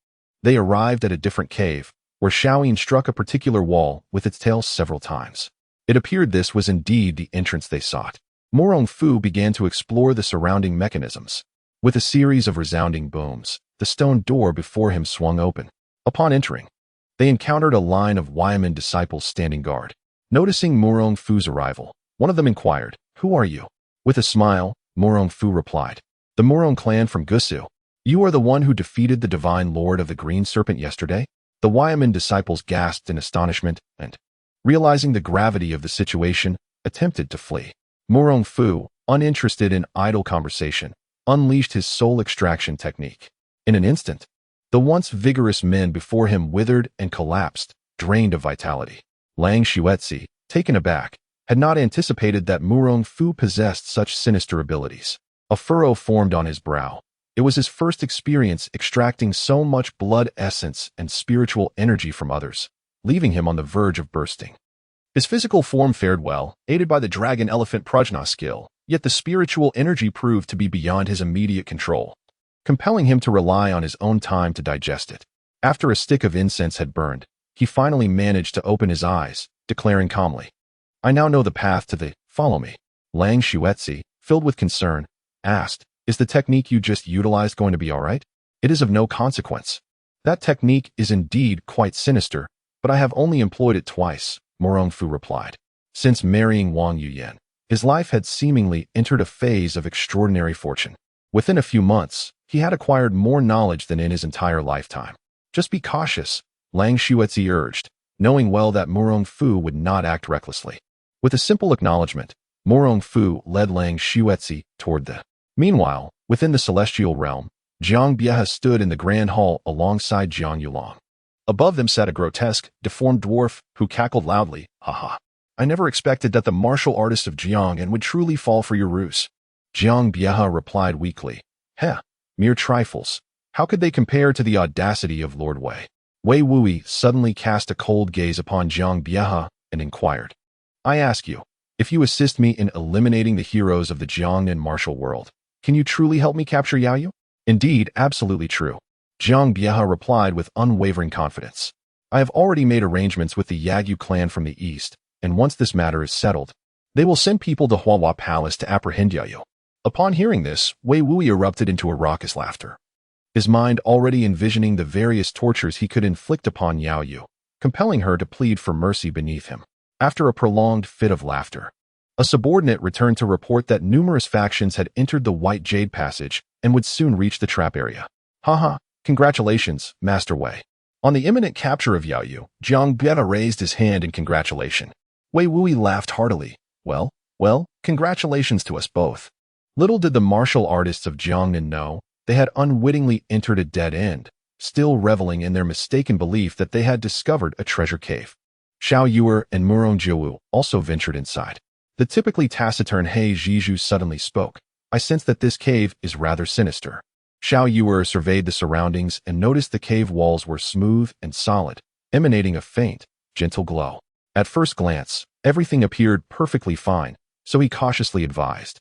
they arrived at a different cave, where Xiao Yin struck a particular wall with its tail several times. It appeared this was indeed the entrance they sought. Murong Fu began to explore the surrounding mechanisms. With a series of resounding booms, the stone door before him swung open. Upon entering, they encountered a line of Yuyan disciples standing guard. Noticing Murong Fu's arrival, one of them inquired, "Who are you?" With a smile, Murong Fu replied, "The Murong clan from Gusu. You are the one who defeated the divine lord of the green serpent yesterday?" The Yuyan disciples gasped in astonishment and, realizing the gravity of the situation, attempted to flee. Murong Fu, uninterested in idle conversation, unleashed his soul extraction technique. In an instant, the once vigorous men before him withered and collapsed, drained of vitality. Lang Xuetzi, taken aback, had not anticipated that Murong Fu possessed such sinister abilities. A furrow formed on his brow. It was his first experience extracting so much blood essence and spiritual energy from others, leaving him on the verge of bursting. His physical form fared well, aided by the dragon-elephant prajna skill, yet the spiritual energy proved to be beyond his immediate control, compelling him to rely on his own time to digest it. After a stick of incense had burned, he finally managed to open his eyes, declaring calmly, "I now know the path to the follow me." Lang Xuetzi, filled with concern, asked, "Is the technique you just utilized going to be all right?" "It is of no consequence. That technique is indeed quite sinister, but I have only employed it twice," Murong Fu replied. Since marrying Wang Yuyan, his life had seemingly entered a phase of extraordinary fortune. Within a few months, he had acquired more knowledge than in his entire lifetime. "Just be cautious," Lang Xuetzi urged, knowing well that Murong Fu would not act recklessly. With a simple acknowledgement, Murong Fu led Lang Xuetzi toward the. Meanwhile, within the celestial realm, Jiang Bieha stood in the grand hall alongside Jiang Yulong. Above them sat a grotesque, deformed dwarf who cackled loudly, "Ha! I never expected that the martial artists of Jiang would truly fall for your ruse." Jiang Bieha replied weakly, "Heh, mere trifles. How could they compare to the audacity of Lord Wei?" Wei Wuyi suddenly cast a cold gaze upon Jiang Bieha and inquired, "I ask you, if you assist me in eliminating the heroes of the Jiangnan martial world, can you truly help me capture Yaoyu?" "Indeed, absolutely true," Jiang Bieha replied with unwavering confidence. "I have already made arrangements with the Yagyu clan from the east, and once this matter is settled, they will send people to Huahua Palace to apprehend Yaoyu." Upon hearing this, Wei Wuyi erupted into a raucous laughter, his mind already envisioning the various tortures he could inflict upon Yaoyu, compelling her to plead for mercy beneath him. After a prolonged fit of laughter, a subordinate returned to report that numerous factions had entered the White Jade Passage and would soon reach the trap area. "Haha, congratulations, Master Wei." On the imminent capture of Yaoyu, Jiang Bieha raised his hand in congratulation. Wei Wuyi laughed heartily. Well, congratulations to us both." Little did the martial artists of Jiangnan know, they had unwittingly entered a dead end, still reveling in their mistaken belief that they had discovered a treasure cave. Xiao Yuer and Murong Jiwu also ventured inside. The typically taciturn He Zhizhu suddenly spoke. I sense that this cave is rather sinister. Xiao Yuer surveyed the surroundings and noticed the cave walls were smooth and solid, emanating a faint, gentle glow. At first glance, everything appeared perfectly fine, so he cautiously advised.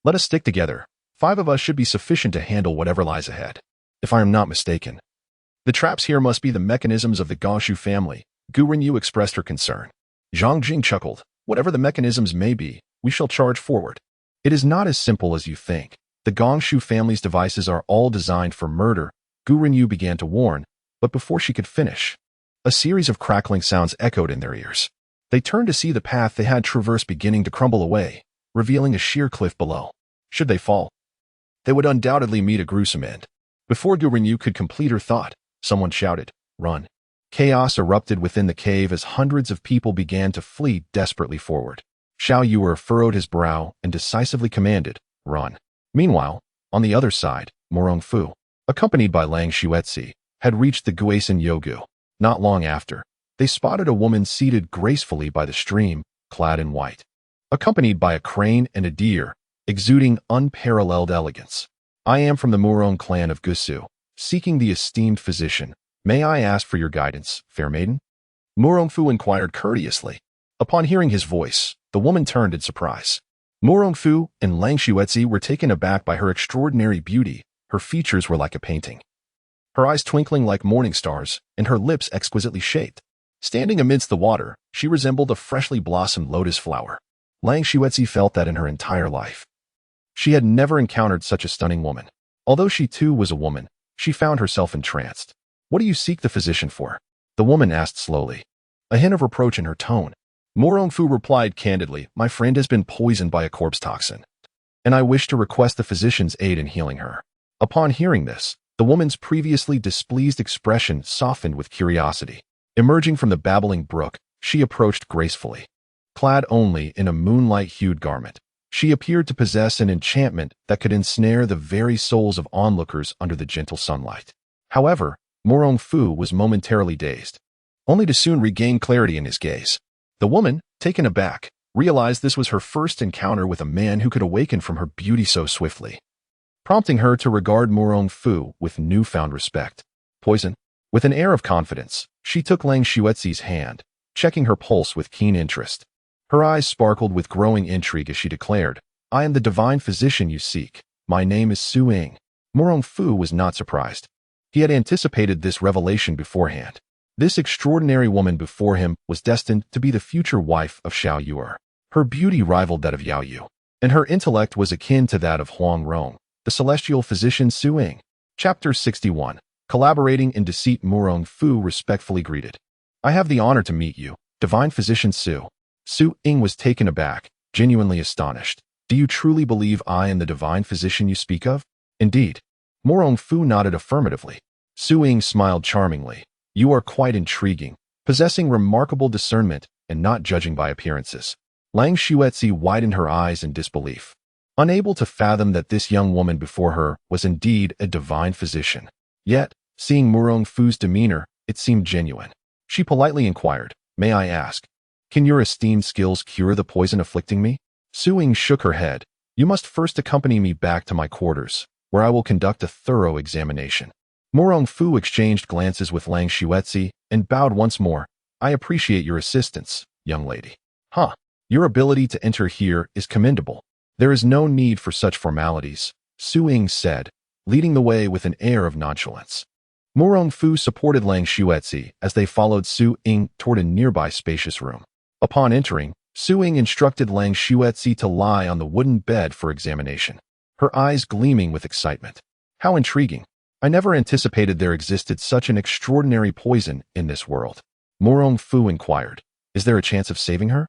Let us stick together. 5 of us should be sufficient to handle whatever lies ahead. If I am not mistaken. The traps here must be the mechanisms of the Gongshu family. Gu Renyu expressed her concern. Zhang Jing chuckled. Whatever the mechanisms may be, we shall charge forward. It is not as simple as you think. The Gongshu family's devices are all designed for murder, Gu Renyu began to warn, but before she could finish, a series of crackling sounds echoed in their ears. They turned to see the path they had traversed beginning to crumble away, revealing a sheer cliff below. Should they fall, they would undoubtedly meet a gruesome end. Before Gu Renyu could complete her thought, someone shouted, "Run!" Chaos erupted within the cave as hundreds of people began to flee desperately forward. Xiao Yuer furrowed his brow and decisively commanded, "Run." Meanwhile, on the other side, Murong Fu, accompanied by Lang Xuetzi, had reached the Guaisen Yogu. Not long after, they spotted a woman seated gracefully by the stream, clad in white, accompanied by a crane and a deer, exuding unparalleled elegance. I am from the Murong clan of Gusu, seeking the esteemed physician. May I ask for your guidance, fair maiden? Murong Fu inquired courteously. Upon hearing his voice, the woman turned in surprise. Murong Fu and Lang Xuetzi were taken aback by her extraordinary beauty. Her features were like a painting, her eyes twinkling like morning stars, and her lips exquisitely shaped. Standing amidst the water, she resembled a freshly blossomed lotus flower. Lang Xuetzi felt that in her entire life, she had never encountered such a stunning woman. Although she too was a woman, she found herself entranced. What do you seek the physician for? The woman asked slowly, a hint of reproach in her tone. Murong Fu replied candidly, my friend has been poisoned by a corpse toxin, and I wish to request the physician's aid in healing her. Upon hearing this, the woman's previously displeased expression softened with curiosity. Emerging from the babbling brook, she approached gracefully. Clad only in a moonlight-hued garment, she appeared to possess an enchantment that could ensnare the very souls of onlookers under the gentle sunlight. However, Murong Fu was momentarily dazed, only to soon regain clarity in his gaze. The woman, taken aback, realized this was her first encounter with a man who could awaken from her beauty so swiftly, prompting her to regard Murong Fu with newfound respect. Poison? With an air of confidence, she took Lang Xuetzi's hand, checking her pulse with keen interest. Her eyes sparkled with growing intrigue as she declared, I am the divine physician you seek. My name is Su Ying. Murong Fu was not surprised. He had anticipated this revelation beforehand. This extraordinary woman before him was destined to be the future wife of Xiao Yuer. Her beauty rivaled that of Yao Yu, and her intellect was akin to that of Huang Rong, the celestial physician Su Ying. Chapter 61. Collaborating in deceit. Murong Fu respectfully greeted. I have the honor to meet you, divine physician Su. Su Ying was taken aback, genuinely astonished. Do you truly believe I am the divine physician you speak of? Indeed. Murong Fu nodded affirmatively. Su Ying smiled charmingly. You are quite intriguing, possessing remarkable discernment and not judging by appearances. Lang Xuetzi widened her eyes in disbelief, unable to fathom that this young woman before her was indeed a divine physician. Yet, seeing Murong Fu's demeanor, it seemed genuine. She politely inquired, May I ask, can your esteemed skills cure the poison afflicting me? Su Ying shook her head. You must first accompany me back to my quarters, where I will conduct a thorough examination. Murong Fu exchanged glances with Lang Xuetzi and bowed once more. I appreciate your assistance, young lady. Your ability to enter here is commendable. There is no need for such formalities, Su Ying said, leading the way with an air of nonchalance. Murong Fu supported Lang Xuetzi as they followed Su Ying toward a nearby spacious room. Upon entering, Su Ying instructed Lang Xuetzi to lie on the wooden bed for examination, her eyes gleaming with excitement. How intriguing. I never anticipated there existed such an extraordinary poison in this world. Murong Fu inquired, Is there a chance of saving her?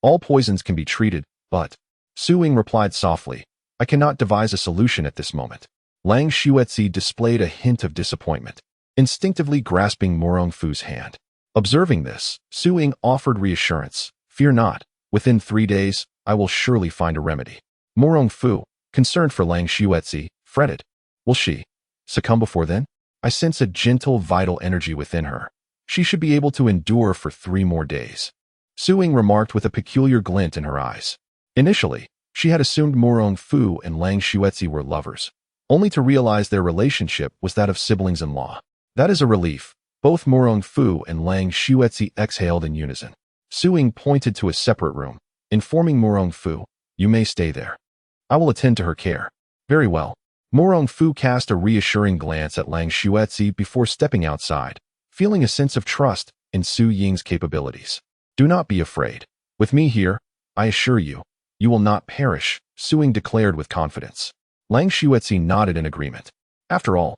All poisons can be treated, but... Su Ying replied softly, I cannot devise a solution at this moment. Lang Xuetzi displayed a hint of disappointment, instinctively grasping Murong Fu's hand. Observing this, Su Ying offered reassurance. Fear not, within 3 days, I will surely find a remedy. Murong Fu, concerned for Lang Xuetzi, fretted. Will she succumb before then? I sense a gentle, vital energy within her. She should be able to endure for 3 more days. Su Ying remarked with a peculiar glint in her eyes. Initially, she had assumed Murong Fu and Lang Xuezi were lovers, only to realize their relationship was that of siblings-in-law. That is a relief. Both Murong Fu and Lang Xuezi exhaled in unison. Su Ying pointed to a separate room, informing Murong Fu, "You may stay there. I will attend to her care." "Very well." Murong Fu cast a reassuring glance at Lang Xuezi before stepping outside, feeling a sense of trust in Su Ying's capabilities. "Do not be afraid. With me here, I assure you, you will not perish," Su Ying declared with confidence. Lang Xuezi nodded in agreement. After all,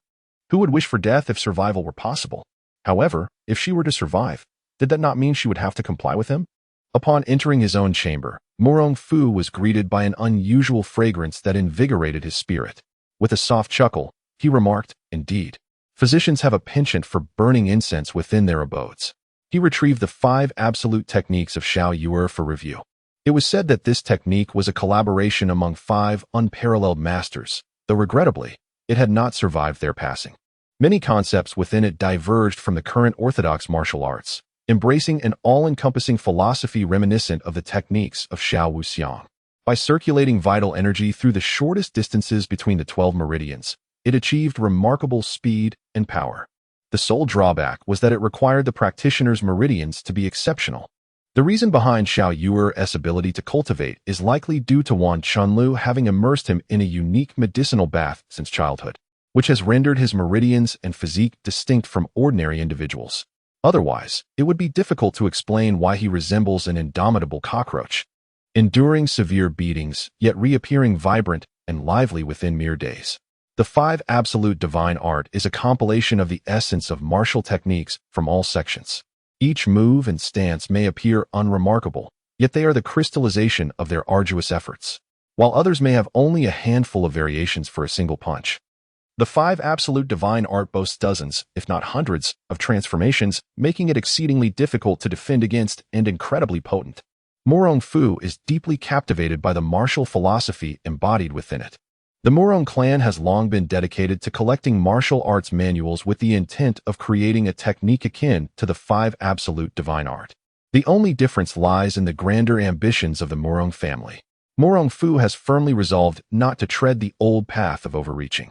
who would wish for death if survival were possible? However, if she were to survive, did that not mean she would have to comply with him? Upon entering his own chamber, Murong Fu was greeted by an unusual fragrance that invigorated his spirit. With a soft chuckle, he remarked, "Indeed, physicians have a penchant for burning incense within their abodes." He retrieved the 5 absolute techniques of Xiao Yuer for review. It was said that this technique was a collaboration among 5 unparalleled masters, though regrettably, it had not survived their passing. Many concepts within it diverged from the current orthodox martial arts, embracing an all-encompassing philosophy reminiscent of the techniques of Xiao Wuxiang. By circulating vital energy through the shortest distances between the 12 meridians, it achieved remarkable speed and power. The sole drawback was that it required the practitioner's meridians to be exceptional. The reason behind Xiao Yuer's ability to cultivate is likely due to Wan Chunlu having immersed him in a unique medicinal bath since childhood, which has rendered his meridians and physique distinct from ordinary individuals. Otherwise, it would be difficult to explain why he resembles an indomitable cockroach, enduring severe beatings, yet reappearing vibrant and lively within mere days. The 5 Absolute Divine Art is a compilation of the essence of martial techniques from all sections. Each move and stance may appear unremarkable, yet they are the crystallization of their arduous efforts, while others may have only a handful of variations for a single punch. The 5 Absolute Divine Art boasts dozens, if not hundreds, of transformations, making it exceedingly difficult to defend against and incredibly potent. Murong Fu is deeply captivated by the martial philosophy embodied within it. The Murong clan has long been dedicated to collecting martial arts manuals with the intent of creating a technique akin to the 5 Absolute Divine Art. The only difference lies in the grander ambitions of the Murong family. Murong Fu has firmly resolved not to tread the old path of overreaching.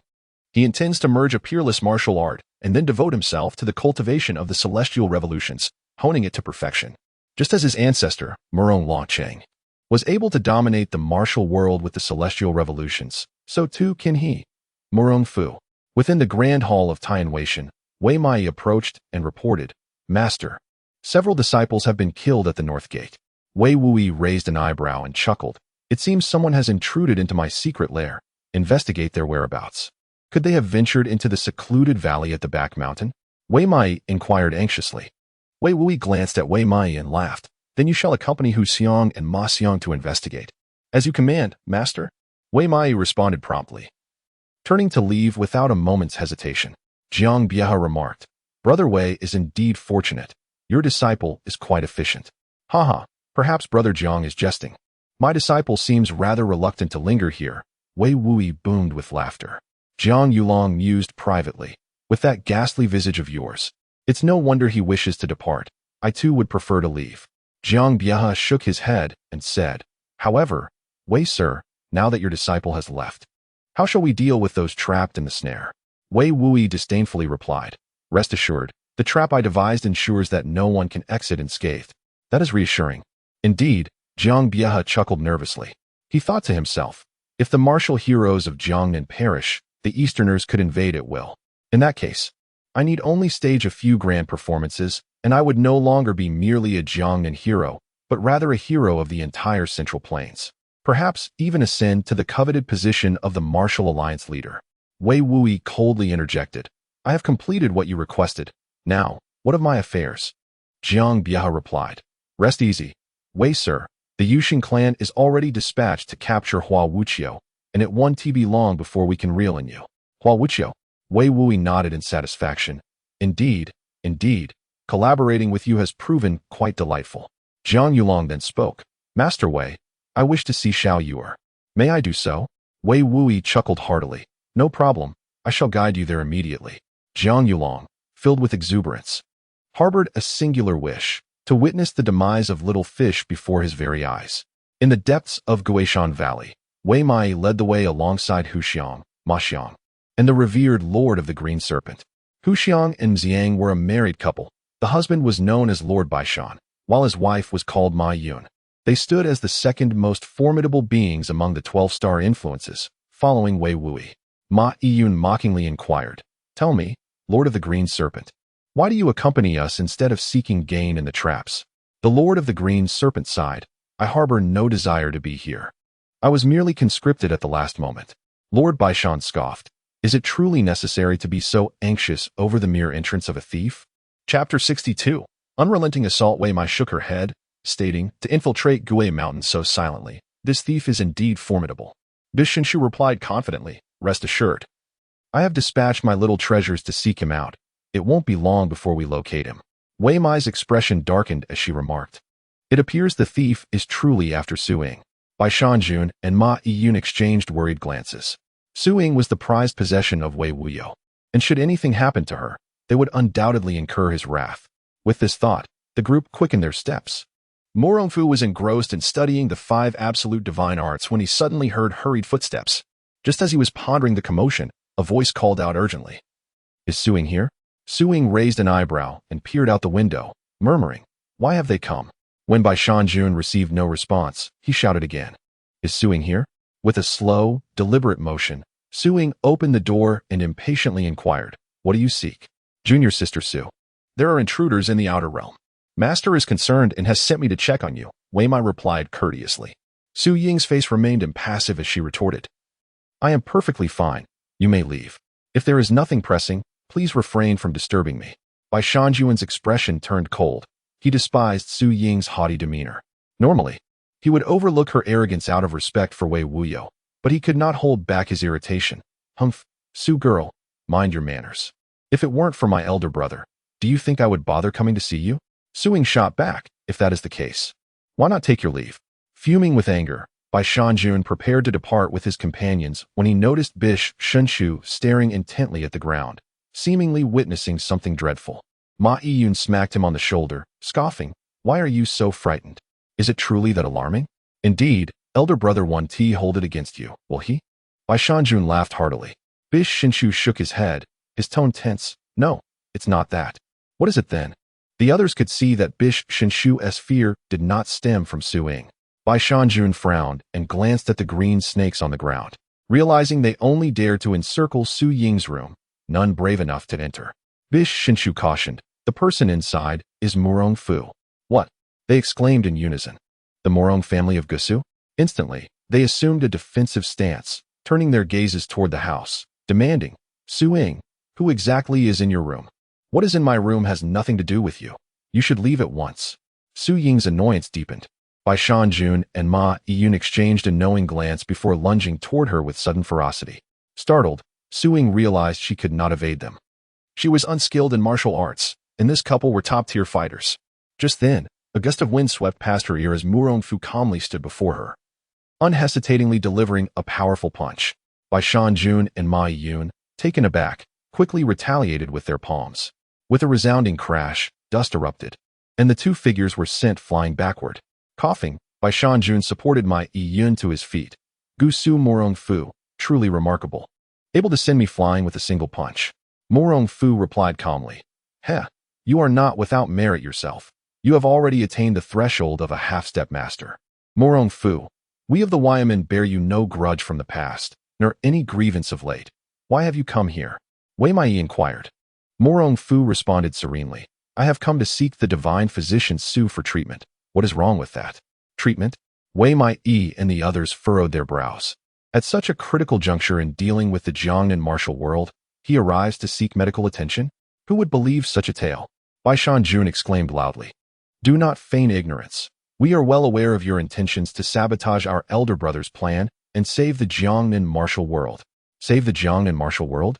He intends to merge a peerless martial art and then devote himself to the cultivation of the celestial revolutions, honing it to perfection. Just as his ancestor, Murong Longcheng, was able to dominate the martial world with the celestial revolutions, so too can he. Murong Fu. Within the grand hall of Tianweishan, Wei Mai approached and reported, "Master, several disciples have been killed at the North Gate." Wei Wui raised an eyebrow and chuckled. "It seems someone has intruded into my secret lair. Investigate their whereabouts. Could they have ventured into the secluded valley at the back mountain?" Wei Mai inquired anxiously. Wei Wui glanced at Wei Mai and laughed. "Then you shall accompany Hu Xiang and Ma Xiang to investigate." "As you command, master." Wei Mai responded promptly. Turning to leave without a moment's hesitation, Jiang Bieha remarked, "Brother Wei is indeed fortunate. Your disciple is quite efficient." "Haha, perhaps Brother Jiang is jesting. My disciple seems rather reluctant to linger here." Wei Wui boomed with laughter. Jiang Yulong mused privately, "With that ghastly visage of yours, it's no wonder he wishes to depart. I too would prefer to leave." Jiang Bieha shook his head and said, "However, Wei sir, now that your disciple has left, how shall we deal with those trapped in the snare?" Wei Wui disdainfully replied, "Rest assured, the trap I devised ensures that no one can exit unscathed." "That is reassuring." Indeed, Jiang Bieha chuckled nervously. He thought to himself, if the martial heroes of Jiangnan perish, the Easterners could invade at will. In that case, I need only stage a few grand performances, and I would no longer be merely a Jiangnan hero, but rather a hero of the entire Central Plains. Perhaps even ascend to the coveted position of the martial alliance leader. Wei Wui coldly interjected, "I have completed what you requested. Now, what of my affairs?" Jiang Bieha replied, "Rest easy. Wei sir, the Yuxin clan is already dispatched to capture Hua Wuqiu, and it won't be long before we can reel in you." "Hua Wuqiu?" Wei Wui nodded in satisfaction. Indeed, collaborating with you has proven quite delightful." Jiang Yulong then spoke, "Master Wei, I wish to see Xiao Yuer. May I do so?" Wei Wui chuckled heartily. "No problem. I shall guide you there immediately." Jiang Yulong, filled with exuberance, harbored a singular wish to witness the demise of little fish before his very eyes. In the depths of Guishan Valley, Wei Mai led the way alongside Hu Xiang, Ma Xiang, and the revered Lord of the Green Serpent. Hu Xiang and Xiang were a married couple. The husband was known as Lord Baishan, while his wife was called Ma Yun. They stood as the second most formidable beings among the 12-star influences, following Wei Wui. Ma Yun mockingly inquired, "Tell me, Lord of the Green Serpent, why do you accompany us instead of seeking gain in the traps?" The Lord of the Green Serpent sighed, "I harbor no desire to be here. I was merely conscripted at the last moment." Lord Baishan scoffed, "Is it truly necessary to be so anxious over the mere entrance of a thief?" Chapter 62. Unrelenting assault. Wei Mai shook her head, stating, "To infiltrate Gui Mountain so silently, this thief is indeed formidable." Bishinshu replied confidently, "Rest assured. I have dispatched my little treasures to seek him out. It won't be long before we locate him." Wei Mai's expression darkened as she remarked, "It appears the thief is truly after Suing." Bai Shanjun and Ma Yun exchanged worried glances. Suing was the prized possession of Wei Wuyo, and should anything happen to her, they would undoubtedly incur his wrath. With this thought, the group quickened their steps. Murong Fu was engrossed in studying the 5 absolute divine arts when he suddenly heard hurried footsteps. Just as he was pondering the commotion, a voice called out urgently, "Is Suing here?" Suing raised an eyebrow and peered out the window, murmuring, "Why have they come?" When Bai Shanjun received no response, he shouted again, "Is Suing here?" With a slow, deliberate motion, Suing opened the door and impatiently inquired, "What do you seek?" "Junior sister Su. There are intruders in the outer realm. Master is concerned and has sent me to check on you," Wei Mai replied courteously. Su Ying's face remained impassive as she retorted, "I am perfectly fine. You may leave. If there is nothing pressing, please refrain from disturbing me." Bai Shanjuan's expression turned cold. He despised Su Ying's haughty demeanor. Normally, he would overlook her arrogance out of respect for Wei Wuyo, but he could not hold back his irritation. "Humph, Su girl, mind your manners. If it weren't for my elder brother, do you think I would bother coming to see you?" Suing shot back, "If that is the case, why not take your leave?" Fuming with anger, Bai Shanjun prepared to depart with his companions when he noticed Bish Shunshu staring intently at the ground, seemingly witnessing something dreadful. Ma Yun smacked him on the shoulder, scoffing, "Why are you so frightened? Is it truly that alarming? Indeed, elder brother Wan Ti hold it against you, will he?" Bai Shanjun laughed heartily. Bish Shinshu shook his head, his tone tense. "No, it's not that." "What is it then?" The others could see that Bish Shinshu's fear did not stem from Suing. Bai Shanjun frowned and glanced at the green snakes on the ground. Realizing they only dared to encircle Su Ying's room, none brave enough to enter. Bish Shinshu cautioned, "The person inside is Murong Fu." "What?" they exclaimed in unison. "The Murong family of Gusu?" Instantly, they assumed a defensive stance, turning their gazes toward the house, demanding, "Suing, who exactly is in your room?" "What is in my room has nothing to do with you. You should leave at once." Su Ying's annoyance deepened. Bai Shanjun and Ma Yun exchanged a knowing glance before lunging toward her with sudden ferocity. Startled, Suing realized she could not evade them. She was unskilled in martial arts, and this couple were top-tier fighters. Just then, a gust of wind swept past her ear as Murong Fu calmly stood before her, unhesitatingly delivering a powerful punch. Bai Shanjun and Ma Yun, taken aback, quickly retaliated with their palms. With a resounding crash, dust erupted, and the two figures were sent flying backward. Coughing, Bai Shanjun supported Ma Yun to his feet. "Gusu Murong Fu, truly remarkable. Able to send me flying with a single punch." Murong Fu replied calmly, "Heh, you are not without merit yourself. You have already attained the threshold of a half-step master." "Murong Fu, we of the Yuyan bear you no grudge from the past, nor any grievance of late. Why have you come here?" Wei Mai inquired. Murong Fu responded serenely, "I have come to seek the divine physician Su for treatment." "What is wrong with that?" "Treatment?" Wei Mai and the others furrowed their brows. At such a critical juncture in dealing with the Jiangnan martial world, he arrives to seek medical attention? Who would believe such a tale? Bai Shanjun exclaimed loudly, "Do not feign ignorance. We are well aware of your intentions to sabotage our elder brother's plan and save the Jiangnan martial world." "Save the Jiangnan martial world?"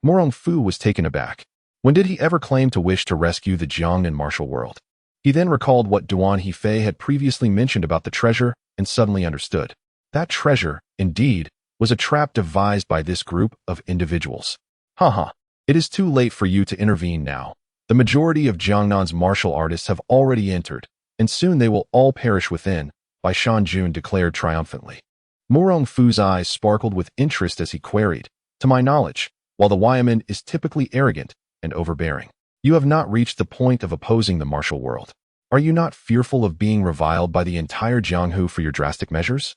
Murong Fu was taken aback. When did he ever claim to wish to rescue the Jiangnan martial world? He then recalled what Duan Hefei had previously mentioned about the treasure and suddenly understood. That treasure, indeed, was a trap devised by this group of individuals. Haha, it is too late for you to intervene now. The majority of Jiangnan's martial artists have already entered, and soon they will all perish within, Bai Shanjun declared triumphantly. Murong Fu's eyes sparkled with interest as he queried, to my knowledge, while the Yuyan is typically arrogant and overbearing, you have not reached the point of opposing the martial world. Are you not fearful of being reviled by the entire Jianghu for your drastic measures?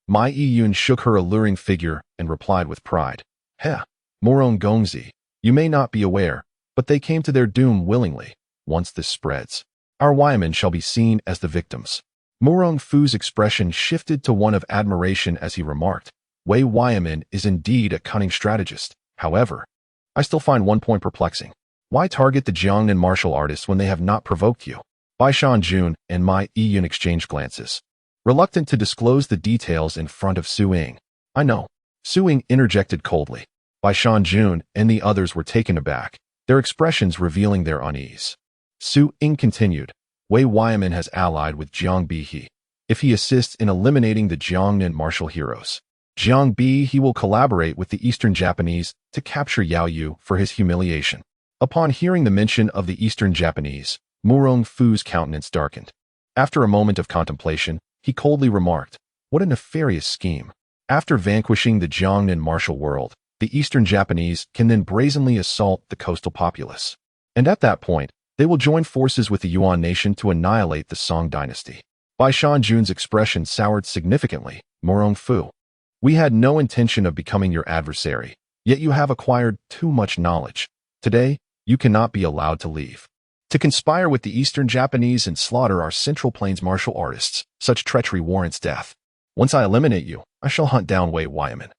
Mai Yun shook her alluring figure and replied with pride. Heh, Murong Gongzi, you may not be aware, but they came to their doom willingly. Once this spreads, our Yuyan shall be seen as the victims. Murong Fu's expression shifted to one of admiration as he remarked, Wei Yuyan is indeed a cunning strategist. However, I still find one point perplexing. Why target the Jiangnan martial artists when they have not provoked you? Bai Shanjun and Mai Yun exchanged glances, reluctant to disclose the details in front of Su Ying. I know. Su Ying interjected coldly. Bai Shanjun and the others were taken aback, their expressions revealing their unease. Su Ying continued, Wei Yuyan has allied with Jiang Bihe. If he assists in eliminating the Jiangnan martial heroes, Jiang Bihe will collaborate with the Eastern Japanese to capture Yao Yu for his humiliation. Upon hearing the mention of the Eastern Japanese, Murong Fu's countenance darkened. After a moment of contemplation, he coldly remarked, what a nefarious scheme. After vanquishing the Jiangnan martial world, the Eastern Japanese can then brazenly assault the coastal populace. And at that point, they will join forces with the Yuan nation to annihilate the Song dynasty. Bai Shanjun's expression soured significantly. Murong Fu, we had no intention of becoming your adversary, yet you have acquired too much knowledge. Today, you cannot be allowed to leave. To conspire with the Eastern Japanese and slaughter our Central Plains martial artists, such treachery warrants death. Once I eliminate you, I shall hunt down Wei Yuyan,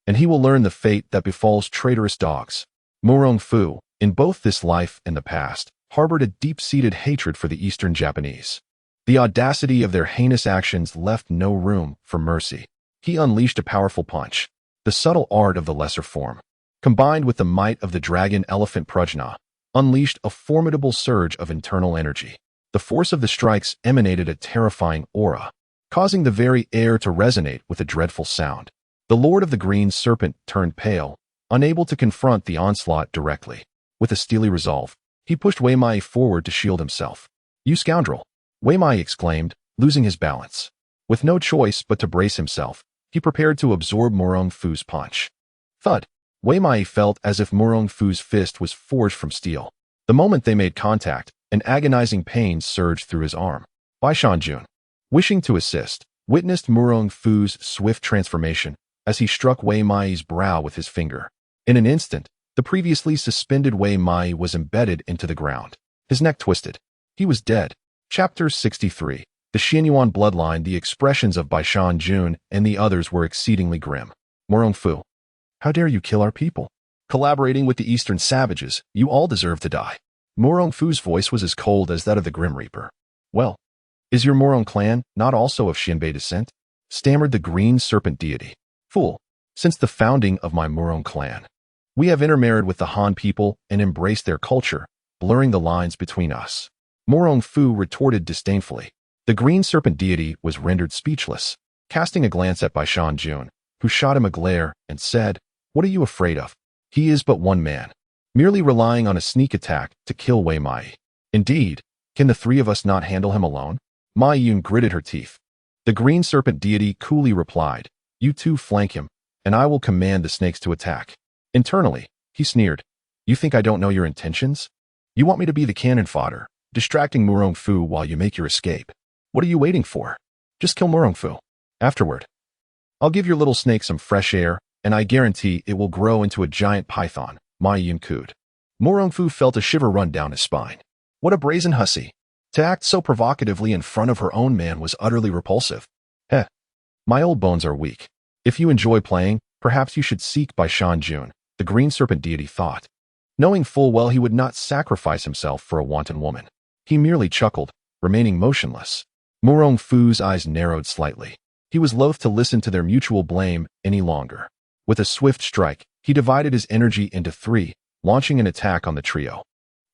and he will learn the fate that befalls traitorous dogs. Murong Fu, in both this life and the past, harbored a deep-seated hatred for the Eastern Japanese. The audacity of their heinous actions left no room for mercy. He unleashed a powerful punch, the subtle art of the lesser form, combined with the might of the dragon elephant Prajna, unleashed a formidable surge of internal energy. The force of the strikes emanated a terrifying aura, causing the very air to resonate with a dreadful sound. The Lord of the Green Serpent turned pale, unable to confront the onslaught directly. With a steely resolve, he pushed Wei Mai forward to shield himself. You scoundrel! Wei Mai exclaimed, losing his balance. With no choice but to brace himself, he prepared to absorb Murong Fu's punch. Thud! Wei Mai felt as if Murong Fu's fist was forged from steel. The moment they made contact, an agonizing pain surged through his arm. Bai Shanjun, wishing to assist, witnessed Murong Fu's swift transformation as he struck Wei Mai's brow with his finger. In an instant, the previously suspended Wei Mai was embedded into the ground. His neck twisted. He was dead. Chapter 63. The Xianyuan bloodline. The expressions of Bai Shanjun and the others were exceedingly grim. Murong Fu, how dare you kill our people? Collaborating with the Eastern savages, you all deserve to die. Murong Fu's voice was as cold as that of the Grim Reaper. Well, is your Murong clan not also of Xianbei descent? Stammered the Green Serpent deity. Fool, since the founding of my Murong clan, we have intermarried with the Han people and embraced their culture, blurring the lines between us. Murong Fu retorted disdainfully. The Green Serpent deity was rendered speechless, casting a glance at Bai Shanjun, who shot him a glare and said, what are you afraid of? He is but one man, merely relying on a sneak attack to kill Wei Mai. Indeed, can the three of us not handle him alone? Mai Yun gritted her teeth. The Green Serpent deity coolly replied, you two flank him, and I will command the snakes to attack. Internally, he sneered, you think I don't know your intentions? You want me to be the cannon fodder, distracting Murong Fu while you make your escape. What are you waiting for? Just kill Murong Fu. Afterward, I'll give your little snake some fresh air, and I guarantee it will grow into a giant python. Mai Yun cooed. Murong Fu felt a shiver run down his spine. What a brazen hussy. To act so provocatively in front of her own man was utterly repulsive. Heh. My old bones are weak. If you enjoy playing, perhaps you should seek Bai Shanjun, the Green Serpent deity thought. Knowing full well he would not sacrifice himself for a wanton woman, he merely chuckled, remaining motionless. Murong Fu's eyes narrowed slightly. He was loath to listen to their mutual blame any longer. With a swift strike, he divided his energy into three, launching an attack on the trio.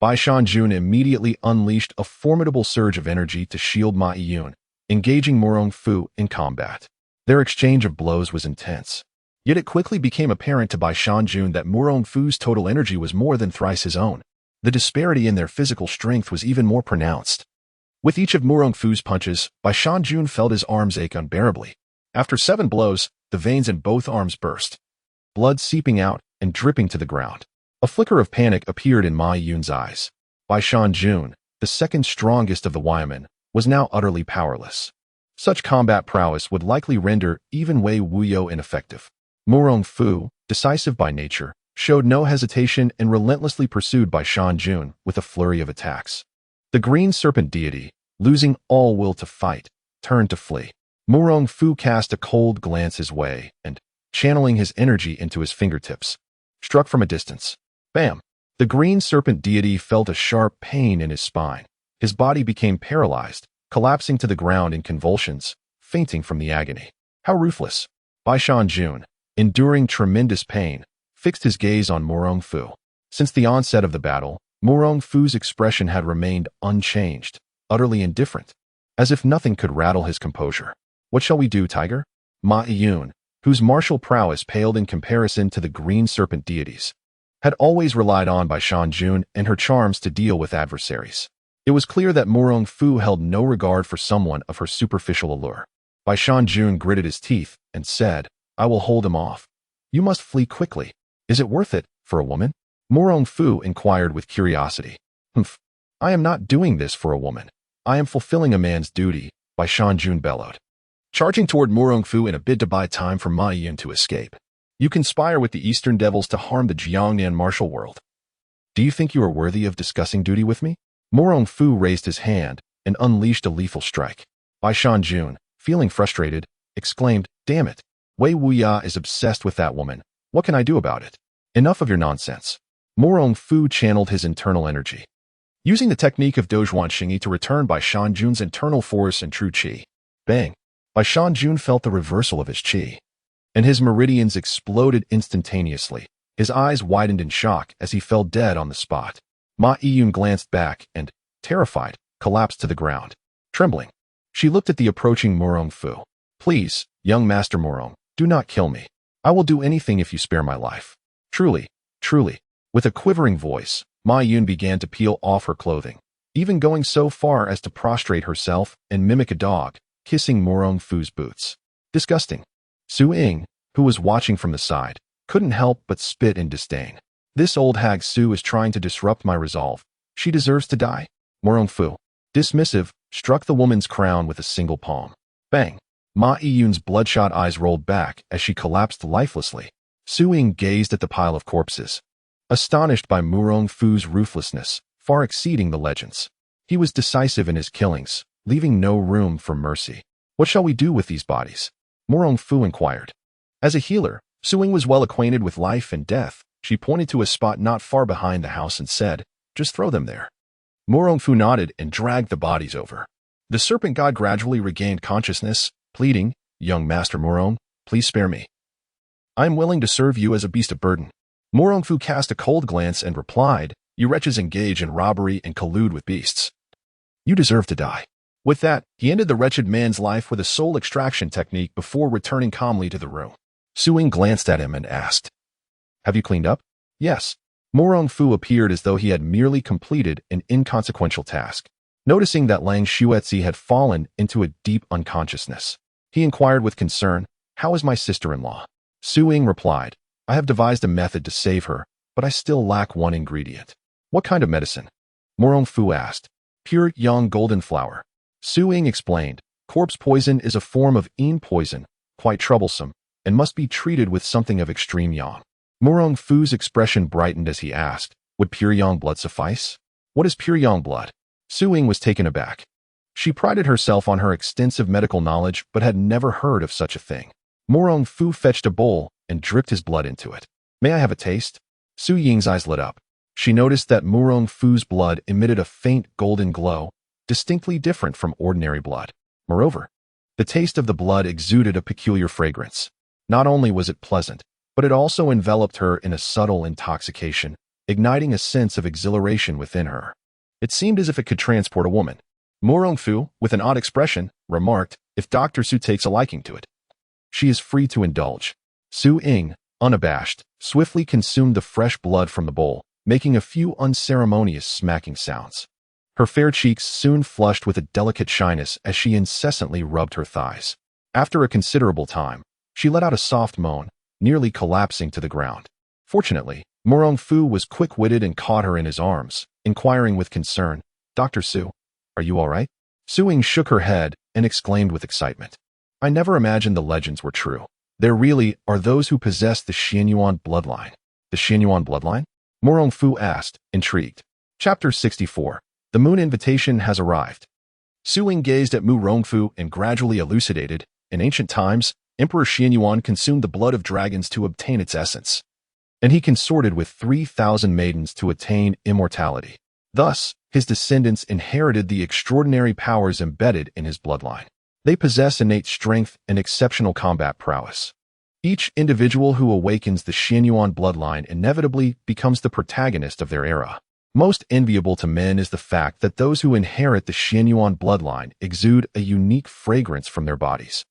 Bai Shanjun immediately unleashed a formidable surge of energy to shield Mai Yun, engaging Murong Fu in combat. Their exchange of blows was intense. Yet it quickly became apparent to Bai Shanjun that Murong Fu's total energy was more than thrice his own. The disparity in their physical strength was even more pronounced. With each of Murong Fu's punches, Bai Shanjun felt his arms ache unbearably. After 7 blows, the veins in both arms burst, blood seeping out and dripping to the ground. A flicker of panic appeared in Ma Yun's eyes. Bai Shanjun, the second strongest of the Yuyan, was now utterly powerless. Such combat prowess would likely render even Wei Wuyo ineffective. Murong Fu, decisive by nature, showed no hesitation and relentlessly pursued Bai Shanjun with a flurry of attacks. The green serpent deity, losing all will to fight, turned to flee. Murong Fu cast a cold glance his way and, channeling his energy into his fingertips, struck from a distance. Bam! The green serpent deity felt a sharp pain in his spine. His body became paralyzed, collapsing to the ground in convulsions, fainting from the agony. How ruthless! Bai Shanjun, enduring tremendous pain, fixed his gaze on Murong Fu. Since the onset of the battle, Murong Fu's expression had remained unchanged, utterly indifferent, as if nothing could rattle his composure. What shall we do, tiger? Ma Yun, whose martial prowess paled in comparison to the green serpent deities, had always relied on Bai Shanjun and her charms to deal with adversaries. It was clear that Murong Fu held no regard for someone of her superficial allure. Bai Shanjun gritted his teeth and said, I will hold him off. You must flee quickly. Is it worth it, for a woman? Murong Fu inquired with curiosity. Humph. I am not doing this for a woman. I am fulfilling a man's duty, Bai Shanjun bellowed, charging toward Murong Fu in a bid to buy time for Ma Yun to escape. You conspire with the Eastern devils to harm the Jiangnan martial world. Do you think you are worthy of discussing duty with me? Murong Fu raised his hand and unleashed a lethal strike. Bai Shanjun, feeling frustrated, exclaimed, Damn it! Wei Wuya is obsessed with that woman. What can I do about it? Enough of your nonsense. Murong Fu channeled his internal energy, using the technique of Dozhuan Xingyi to return Bai Shanjun's internal force and true qi. Bang! Bai Shanjun felt the reversal of his qi, and his meridians exploded instantaneously. His eyes widened in shock as he fell dead on the spot. Ma Yun glanced back and, terrified, collapsed to the ground. Trembling, she looked at the approaching Murong Fu. Please, young Master Murong, do not kill me. I will do anything if you spare my life. Truly, truly. With a quivering voice, Ma Yun began to peel off her clothing, even going so far as to prostrate herself and mimic a dog, kissing Murong Fu's boots. Disgusting. Su Ying, who was watching from the side, couldn't help but spit in disdain. This old hag Su is trying to disrupt my resolve. She deserves to die. Murong Fu, dismissive, struck the woman's crown with a single palm. Bang! Ma Yun's bloodshot eyes rolled back as she collapsed lifelessly. Su Ying gazed at the pile of corpses, astonished by Murong Fu's ruthlessness, far exceeding the legends. He was decisive in his killings, leaving no room for mercy. What shall we do with these bodies? Murong Fu inquired. As a healer, Su Ying was well acquainted with life and death. She pointed to a spot not far behind the house and said, Just throw them there. Murong Fu nodded and dragged the bodies over. The serpent god gradually regained consciousness, pleading, Young Master Murong, please spare me. I am willing to serve you as a beast of burden. Murong Fu cast a cold glance and replied, You wretches engage in robbery and collude with beasts. You deserve to die. With that, he ended the wretched man's life with a soul extraction technique before returning calmly to the room. Su Ying glanced at him and asked, Have you cleaned up? Yes. Murong Fu appeared as though he had merely completed an inconsequential task. Noticing that Lang Xuetzi had fallen into a deep unconsciousness, he inquired with concern, How is my sister-in-law? Su Ying replied, I have devised a method to save her, but I still lack one ingredient. What kind of medicine? Murong Fu asked. Pure yang golden flower. Su Ying explained, Corpse poison is a form of yin poison, quite troublesome, and must be treated with something of extreme yang. Murong Fu's expression brightened as he asked, Would pure yang blood suffice? What is pure yang blood? Su Ying was taken aback. She prided herself on her extensive medical knowledge but had never heard of such a thing. Murong Fu fetched a bowl and dripped his blood into it. May I have a taste? Su Ying's eyes lit up. She noticed that Murong Fu's blood emitted a faint golden glow, distinctly different from ordinary blood. Moreover, the taste of the blood exuded a peculiar fragrance. Not only was it pleasant, but it also enveloped her in a subtle intoxication, igniting a sense of exhilaration within her. It seemed as if it could transport a woman. Murong Fu, with an odd expression, remarked, If Dr. Su takes a liking to it, she is free to indulge. Su Ying, unabashed, swiftly consumed the fresh blood from the bowl, making a few unceremonious smacking sounds. Her fair cheeks soon flushed with a delicate shyness as she incessantly rubbed her thighs. After a considerable time, she let out a soft moan, nearly collapsing to the ground. Fortunately, Murong Fu was quick-witted and caught her in his arms, inquiring with concern, "Dr. Su, are you all right?" Su-Ying shook her head and exclaimed with excitement, "I never imagined the legends were true. There really are those who possess the Xianyuan bloodline." "The Xianyuan bloodline?" Murong Fu asked, intrigued. Chapter 64. The Moon Invitation has arrived. Su-Ying gazed at Murong Fu and gradually elucidated, in ancient times, Emperor Xianyuan consumed the blood of dragons to obtain its essence, and he consorted with 3,000 maidens to attain immortality. Thus, his descendants inherited the extraordinary powers embedded in his bloodline. They possess innate strength and exceptional combat prowess. Each individual who awakens the Xianyuan bloodline inevitably becomes the protagonist of their era. Most enviable to men is the fact that those who inherit the Xianyuan bloodline exude a unique fragrance from their bodies,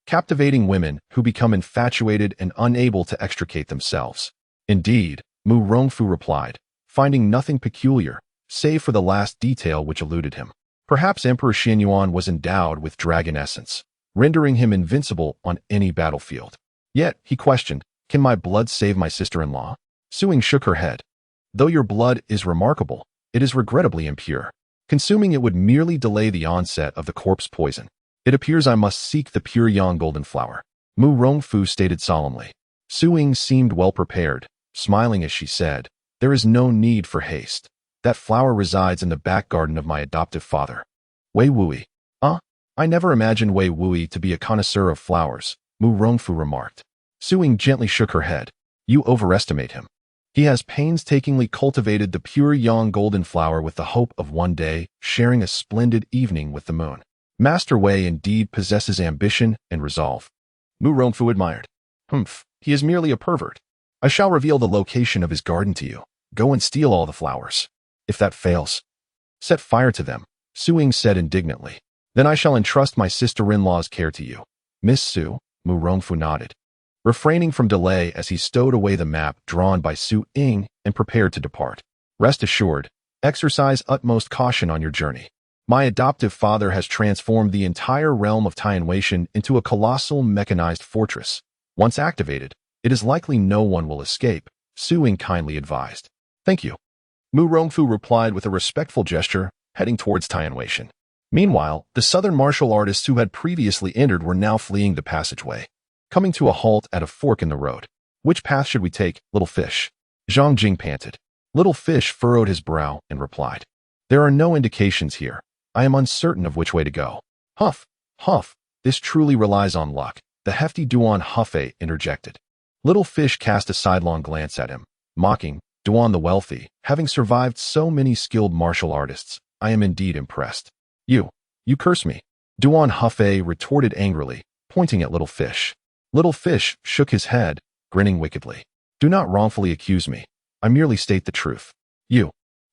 captivating women who become infatuated and unable to extricate themselves. "Indeed," Murong Fu replied, finding nothing peculiar, save for the last detail which eluded him. Perhaps Emperor Xianyuan was endowed with dragon essence, rendering him invincible on any battlefield. Yet, he questioned, "Can my blood save my sister-in-law?" Su-Ying shook her head. "Though your blood is remarkable, it is regrettably impure. Consuming it would merely delay the onset of the corpse poison. It appears I must seek the pure Yang golden flower," Murong Fu stated solemnly. Su-Ying seemed well prepared, smiling as she said, "There is no need for haste. That flower resides in the back garden of my adoptive father." "Wei Wuyi." I never imagined Wei Wuyi to be a connoisseur of flowers," Murong Fu remarked. Su-Ying gently shook her head. "You overestimate him. He has painstakingly cultivated the pure Yang golden flower with the hope of one day sharing a splendid evening with the moon. Master Wei indeed possesses ambition and resolve." Murong Fu admired. He is merely a pervert. I shall reveal the location of his garden to you. Go and steal all the flowers. If that fails, set fire to them," Su-Ying said indignantly. "Then I shall entrust my sister-in-law's care to you." "Miss Su," Murong Fu nodded, refraining from delay as he stowed away the map drawn by Su-Ying and prepared to depart. "Rest assured, exercise utmost caution on your journey. My adoptive father has transformed the entire realm of Tianwei into a colossal mechanized fortress. Once activated, it is likely no one will escape," Su-Ying kindly advised. "Thank you," Murong Fu replied with a respectful gesture, heading towards Tianwei. Meanwhile, the southern martial artists who had previously entered were now fleeing the passageway, coming to a halt at a fork in the road. "Which path should we take, little fish?" Zhang Jing panted. Little Fish furrowed his brow and replied, "There are no indications here. I am uncertain of which way to go." "Huff, huff, this truly relies on luck," the hefty Duan Hufei interjected. Little Fish cast a sidelong glance at him, mocking, "Duan the wealthy, having survived so many skilled martial artists, I am indeed impressed." You curse me," Duan Hufei retorted angrily, pointing at Little Fish. Little Fish shook his head, grinning wickedly. "Do not wrongfully accuse me. I merely state the truth."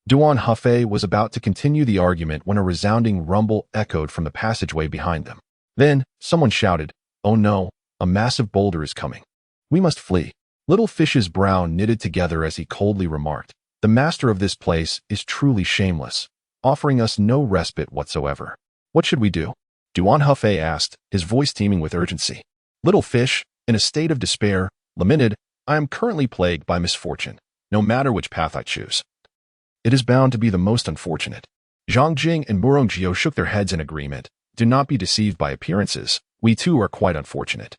Duan Hufei was about to continue the argument when a resounding rumble echoed from the passageway behind them. Then, someone shouted, "Oh no, a massive boulder is coming. We must flee." Little Fish's brow knitted together as he coldly remarked, "The master of this place is truly shameless, offering us no respite whatsoever. What should we do?" Duan Hufei asked, his voice teeming with urgency. Little Fish, in a state of despair, lamented, "I am currently plagued by misfortune, no matter which path I choose. It is bound to be the most unfortunate." Zhang Jing and Murong Jiu shook their heads in agreement. "Do not be deceived by appearances. We too are quite unfortunate.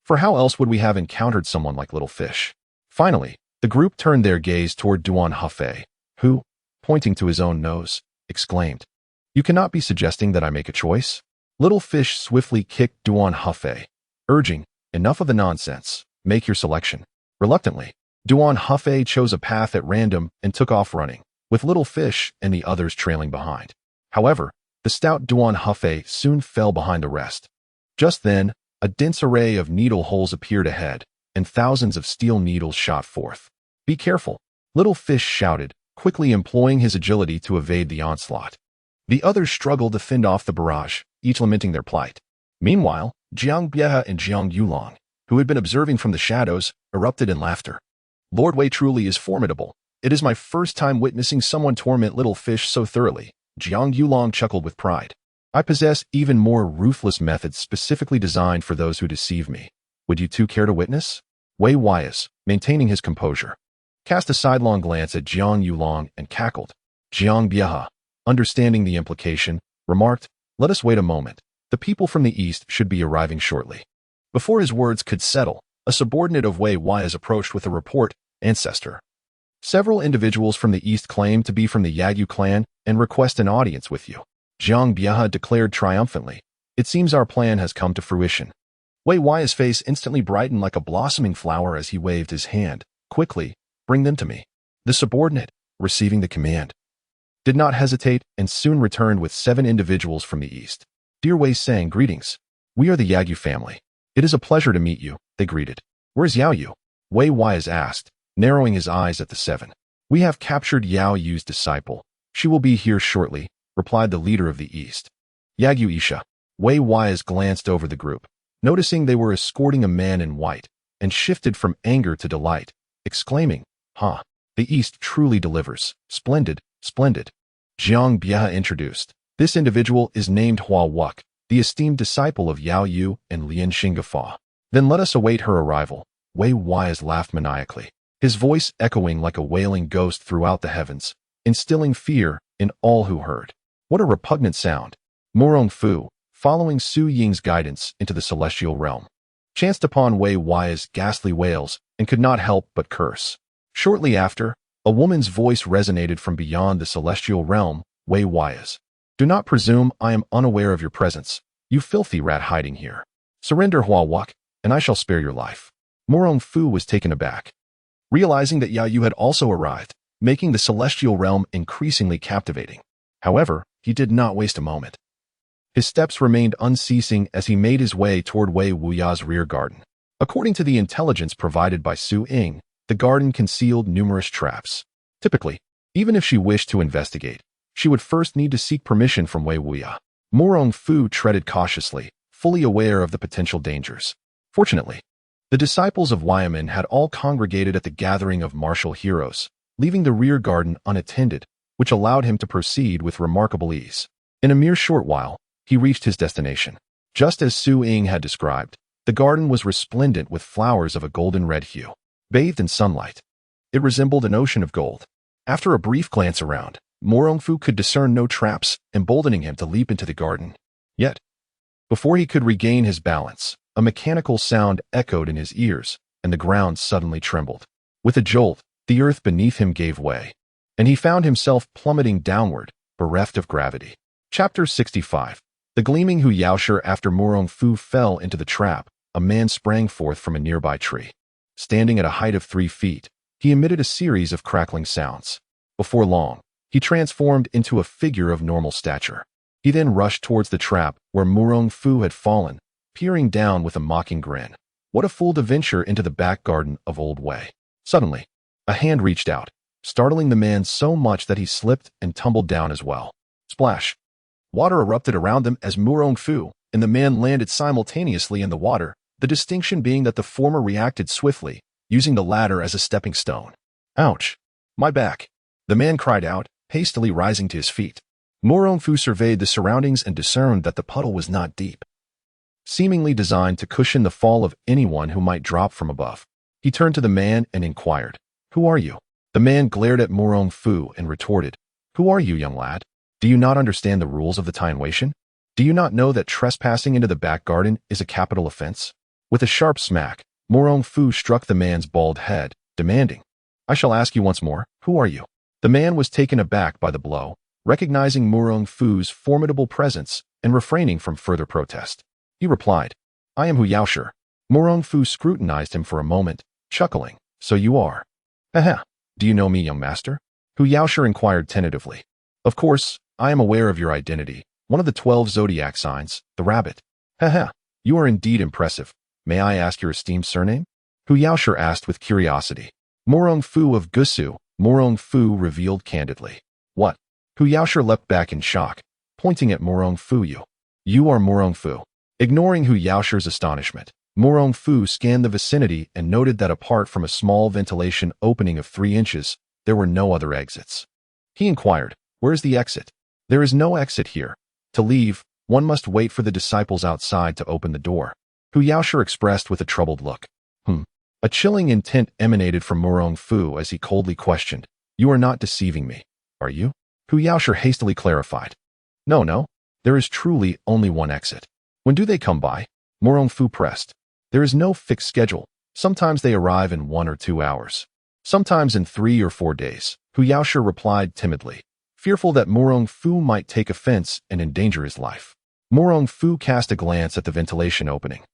For how else would we have encountered someone like Little Fish?" Finally, the group turned their gaze toward Duan Hufei, who, pointing to his own nose, exclaimed, "You cannot be suggesting that I make a choice?" Little Fish swiftly kicked Duan Hufei, urging, "Enough of the nonsense. Make your selection." Reluctantly, Duan Hufei chose a path at random and took off running, with Little Fish and the others trailing behind. However, the stout Duan Hufei soon fell behind the rest. Just then, a dense array of needle holes appeared ahead, and thousands of steel needles shot forth. "Be careful," Little Fish shouted, quickly employing his agility to evade the onslaught. The others struggled to fend off the barrage, each lamenting their plight. Meanwhile, Jiang Biehe and Jiang Yulong, who had been observing from the shadows, erupted in laughter. "Lord Wei truly is formidable. It is my first time witnessing someone torment little fish so thoroughly. Jiang Yulong chuckled with pride. I possess even more ruthless methods specifically designed for those who deceive me. Would you two care to witness? Wei Wais, maintaining his composure, cast a sidelong glance at Jiang Yulong and cackled. Jiang Bieha, understanding the implication, remarked, "Let us wait a moment. The people from the east should be arriving shortly." Before his words could settle, a subordinate of Wei Wais approached with a report, "Ancestor. Several individuals from the east claim to be from the Yagyu clan and request an audience with you." Jiang Bieha declared triumphantly, "It seems our plan has come to fruition." Wei Wai's face instantly brightened like a blossoming flower as he waved his hand. "Quickly, bring them to me." The subordinate, receiving the command, did not hesitate and soon returned with 7 individuals from the east. "Dear Wei sang, greetings. We are the Yagyu family. It is a pleasure to meet you," they greeted. "Where's Yao Yu?" Wei Wais asked, narrowing his eyes at the 7. "We have captured Yao Yu's disciple. She will be here shortly," replied the leader of the east. "Yagyu Isha." Wei Wais glanced over the group, noticing they were escorting a man in white, and shifted from anger to delight, exclaiming, "Ha! The east truly delivers. Splendid, splendid." Jiang Bieha introduced. "This individual is named Hua Wuk, the esteemed disciple of Yao Yu and Lian Xinggefa. Then let us await her arrival." Wei Wais laughed maniacally, his voice echoing like a wailing ghost throughout the heavens, instilling fear in all who heard. What a repugnant sound! Murong Fu, following Su Ying's guidance into the celestial realm, chanced upon Wei Wais' ghastly wails and could not help but curse. Shortly after, a woman's voice resonated from beyond the celestial realm. "Wei Wais, do not presume I am unaware of your presence, you filthy rat hiding here. Surrender Hua Wuk, and I shall spare your life." Murong Fu was taken aback, realizing that Yao Yu had also arrived, making the celestial realm increasingly captivating. However, he did not waste a moment. His steps remained unceasing as he made his way toward Wei Wuya's rear garden. According to the intelligence provided by Su Ying, the garden concealed numerous traps. Typically, even if she wished to investigate, she would first need to seek permission from Wei Wuya. Murong Fu treaded cautiously, fully aware of the potential dangers. Fortunately, the disciples of Yuyan had all congregated at the gathering of martial heroes, leaving the rear garden unattended, which allowed him to proceed with remarkable ease. In a mere short while, he reached his destination. Just as Su Ying had described, the garden was resplendent with flowers of a golden-red hue. Bathed in sunlight, it resembled an ocean of gold. After a brief glance around, Murong Fu could discern no traps, emboldening him to leap into the garden. Yet, before he could regain his balance, a mechanical sound echoed in his ears, and the ground suddenly trembled. With a jolt, the earth beneath him gave way, and he found himself plummeting downward, bereft of gravity. Chapter 65. The gleaming Hu Yaosher. After Murong Fu fell into the trap, a man sprang forth from a nearby tree. Standing at a height of 3 feet, he emitted a series of crackling sounds. Before long, he transformed into a figure of normal stature. He then rushed towards the trap where Murong Fu had fallen, peering down with a mocking grin. What a fool to venture into the back garden of Old Wei. Suddenly, a hand reached out, startling the man so much that he slipped and tumbled down as well. Splash! Water erupted around them as Murong Fu and the man landed simultaneously in the water, the distinction being that the former reacted swiftly, using the latter as a stepping stone. "Ouch! My back!" the man cried out, hastily rising to his feet. Murong Fu surveyed the surroundings and discerned that the puddle was not deep, seemingly designed to cushion the fall of anyone who might drop from above. He turned to the man and inquired, "Who are you?" The man glared at Murong Fu and retorted, "Who are you, young lad? Do you not understand the rules of the Tainwation? Do you not know that trespassing into the back garden is a capital offense?" With a sharp smack, Murong Fu struck the man's bald head, demanding, "I shall ask you once more, who are you?" The man was taken aback by the blow, recognizing Murong Fu's formidable presence and refraining from further protest. He replied, "I am Hu Yaosher." Murong Fu scrutinized him for a moment, chuckling, "So you are. Haha, do you know me, young master?" Hu Yaosher inquired tentatively. "Of course, I am aware of your identity, one of the 12 zodiac signs, the rabbit." "Haha, you are indeed impressive. May I ask your esteemed surname?" Hu Yaosher asked with curiosity. "Murong Fu of Gusu," Murong Fu revealed candidly. "What?" Hu Yaosher leapt back in shock, pointing at Murong Fu. You are Murong Fu." Ignoring Hu Yaosher's astonishment, Murong Fu scanned the vicinity and noted that apart from a small ventilation opening of 3 inches, there were no other exits. He inquired, "Where's the exit?" "There is no exit here. To leave, one must wait for the disciples outside to open the door," Hu Yaoshi expressed with a troubled look. A chilling intent emanated from Murong Fu as he coldly questioned, "You are not deceiving me, are you?" Hu Yaoshi hastily clarified, No, there is truly only one exit." "When do they come by?" Murong Fu pressed. "There is no fixed schedule. Sometimes they arrive in 1 or 2 hours. Sometimes in 3 or 4 days," Hu Yaoshi replied timidly, fearful that Murong Fu might take offense and endanger his life. Murong Fu cast a glance at the ventilation opening,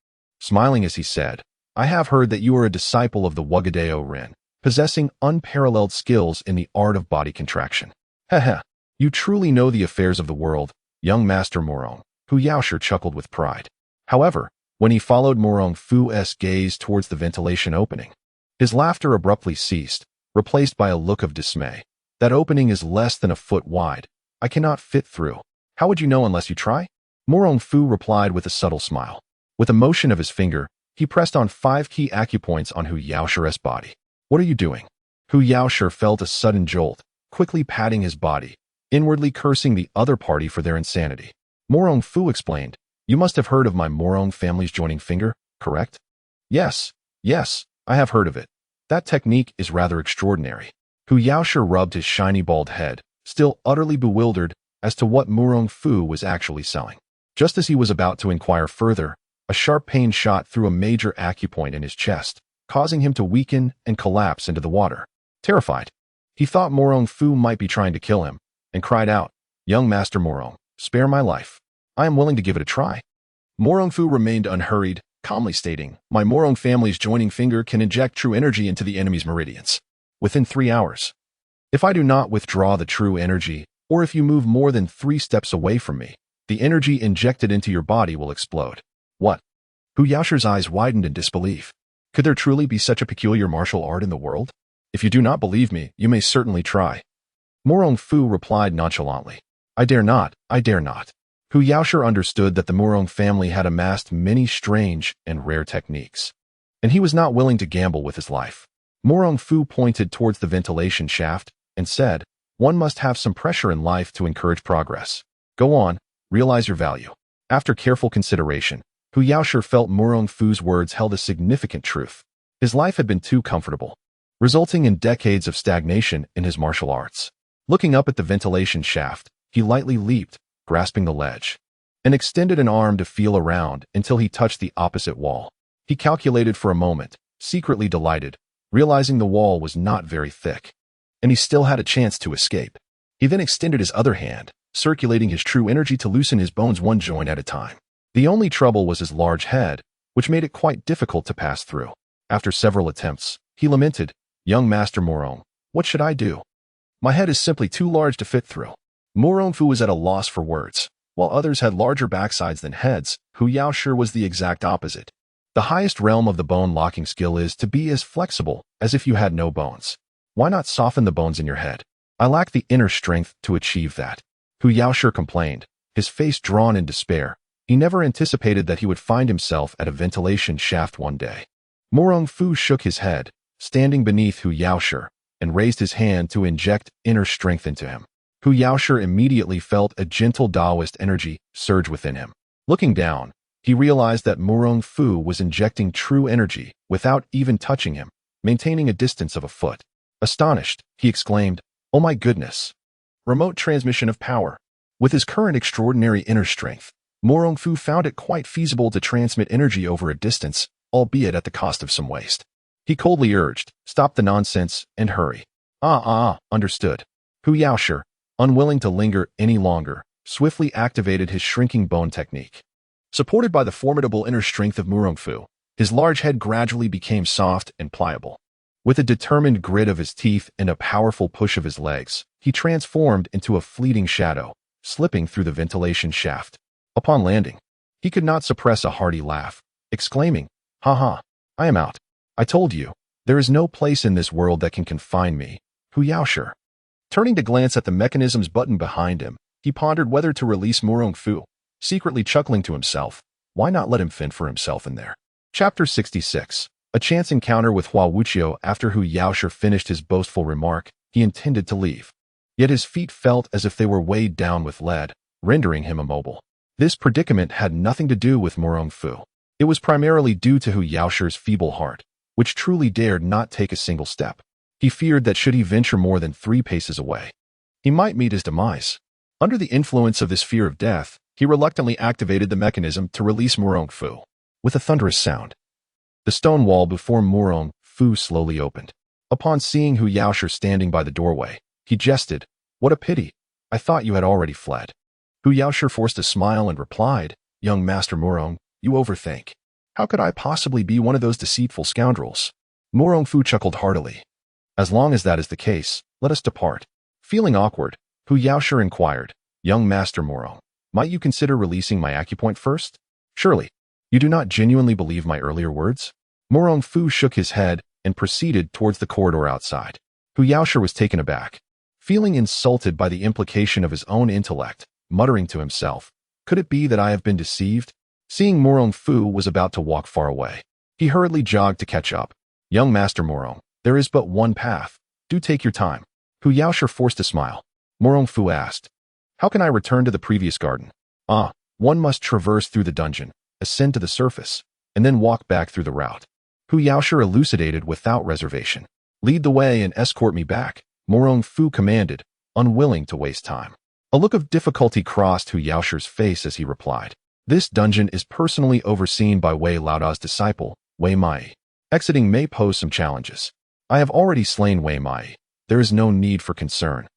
smiling as he said, "I have heard that you are a disciple of the Wugadeo Ren, possessing unparalleled skills in the art of body contraction. Heh, you truly know the affairs of the world, young Master Murong," Hu Yaoshi chuckled with pride. However, when he followed Murong Fu's gaze towards the ventilation opening, his laughter abruptly ceased, replaced by a look of dismay. "That opening is less than a foot wide. I cannot fit through." "How would you know unless you try?" Murong Fu replied with a subtle smile. With a motion of his finger, he pressed on 5 key acupoints on Hu Yaoshi's body. "What are you doing?" Hu Yaoshi felt a sudden jolt, quickly patting his body, inwardly cursing the other party for their insanity. Murong Fu explained, "You must have heard of my Murong family's joining finger, correct?" Yes, I have heard of it. That technique is rather extraordinary." Hu Yaoshi rubbed his shiny bald head, still utterly bewildered as to what Murong Fu was actually selling. Just as he was about to inquire further, a sharp pain shot through a major acupoint in his chest, causing him to weaken and collapse into the water. Terrified, he thought Murong Fu might be trying to kill him, and cried out, "Young Master Murong, spare my life. I am willing to give it a try." Murong Fu remained unhurried, calmly stating, "My Murong family's joining finger can inject true energy into the enemy's meridians within 3 hours. If I do not withdraw the true energy, or if you move more than 3 steps away from me, the energy injected into your body will explode." "What?" Hu Yaoshi's eyes widened in disbelief. Could there truly be such a peculiar martial art in the world? "If you do not believe me, you may certainly try." Murong Fu replied nonchalantly, I dare not. Hu Yaoshi understood that the Murong family had amassed many strange and rare techniques, and he was not willing to gamble with his life. Murong Fu pointed towards the ventilation shaft and said, "One must have some pressure in life to encourage progress. Go on, realize your value." After careful consideration, Hu Yaoshi felt Murong Fu's words held a significant truth. His life had been too comfortable, resulting in decades of stagnation in his martial arts. Looking up at the ventilation shaft, he lightly leaped, grasping the ledge, and extended an arm to feel around until he touched the opposite wall. He calculated for a moment, secretly delighted, realizing the wall was not very thick, and he still had a chance to escape. He then extended his other hand, circulating his true energy to loosen his bones one joint at a time. The only trouble was his large head, which made it quite difficult to pass through. After several attempts, he lamented, "Young Master Murong, what should I do? My head is simply too large to fit through." Murong Fu was at a loss for words. While others had larger backsides than heads, Hu Yaoshi was the exact opposite. The highest realm of the bone-locking skill is to be as flexible as if you had no bones. Why not soften the bones in your head? I lack the inner strength to achieve that. Hu Yaoshi complained, his face drawn in despair. He never anticipated that he would find himself at a ventilation shaft one day. Murong Fu shook his head, standing beneath Hu Yaoshi, and raised his hand to inject inner strength into him. Hu Yaoshi immediately felt a gentle Taoist energy surge within him. Looking down, he realized that Murong Fu was injecting true energy without even touching him, maintaining a distance of a foot. Astonished, he exclaimed, "Oh my goodness! Remote transmission of power." With his current extraordinary inner strength, Murong Fu found it quite feasible to transmit energy over a distance, albeit at the cost of some waste. He coldly urged, "Stop the nonsense and hurry." Understood. Hu Yaoshi, unwilling to linger any longer, swiftly activated his shrinking bone technique. Supported by the formidable inner strength of Murong Fu, his large head gradually became soft and pliable. With a determined grit of his teeth and a powerful push of his legs, he transformed into a fleeting shadow, slipping through the ventilation shaft. Upon landing, he could not suppress a hearty laugh, exclaiming, "Ha! I am out. I told you, there is no place in this world that can confine me." Hu Yaoshi. Turning to glance at the mechanisms button behind him, he pondered whether to release Murong Fu, secretly chuckling to himself, why not let him fend for himself in there? Chapter 66. A chance encounter with Hua Wuqiu. After Hu Yaoshi finished his boastful remark, he intended to leave. Yet his feet felt as if they were weighed down with lead, rendering him immobile. This predicament had nothing to do with Murong Fu. It was primarily due to Hu Yaoshi's feeble heart, which truly dared not take a single step. He feared that should he venture more than 3 paces away, he might meet his demise. Under the influence of this fear of death, he reluctantly activated the mechanism to release Murong Fu. With a thunderous sound, the stone wall before Murong Fu slowly opened. Upon seeing Hu Yaoshi standing by the doorway, he jested, "What a pity, I thought you had already fled." Hu Yaoshi forced a smile and replied, "Young Master Murong, you overthink. How could I possibly be one of those deceitful scoundrels?" Murong Fu chuckled heartily. "As long as that is the case, let us depart." Feeling awkward, Hu Yaoshi inquired, "Young Master Murong, might you consider releasing my acupoint first? Surely, you do not genuinely believe my earlier words?" Murong Fu shook his head and proceeded towards the corridor outside. Hu Yaoshi was taken aback, feeling insulted by the implication of his own intellect, muttering to himself, "Could it be that I have been deceived?" Seeing Murong Fu was about to walk far away, he hurriedly jogged to catch up. "Young Master Murong, there is but one path. Do take your time." Hu Yaoshi forced a smile. Murong Fu asked, "How can I return to the previous garden?" One must traverse through the dungeon, ascend to the surface, and then walk back through the route." Hu Yaoshi elucidated without reservation. "Lead the way and escort me back," Murong Fu commanded, unwilling to waste time. A look of difficulty crossed Hu Yaoshi's face as he replied, "This dungeon is personally overseen by Wei Laoda's disciple, Wei Mai. Exiting may pose some challenges. I have already slain Wei Mai. There is no need for concern."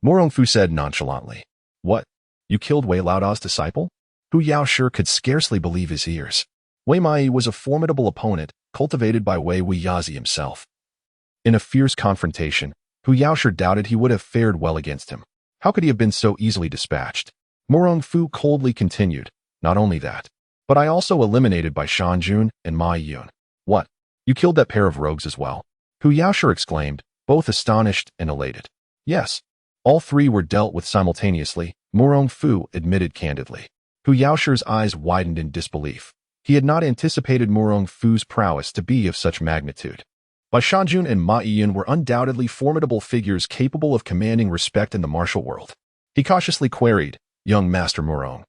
Murong Fu said nonchalantly, "What? You killed Wei Laoda's disciple?" Hu Yaoshi could scarcely believe his ears. Wei Mai was a formidable opponent, cultivated by Wei Wuyazi himself. In a fierce confrontation, Hu Yaoshi doubted he would have fared well against him. How could he have been so easily dispatched? Murong Fu coldly continued, "Not only that, but I also eliminated by Shanjun and Ma Yun." "What? You killed that pair of rogues as well?" Hu Yaoshi exclaimed, both astonished and elated. "Yes. All 3 were dealt with simultaneously," Murong Fu admitted candidly. Hu Yaoshi's eyes widened in disbelief. He had not anticipated Murong Fu's prowess to be of such magnitude. Bai Shanjun and Ma Yun were undoubtedly formidable figures capable of commanding respect in the martial world. He cautiously queried, "Young Master Murong,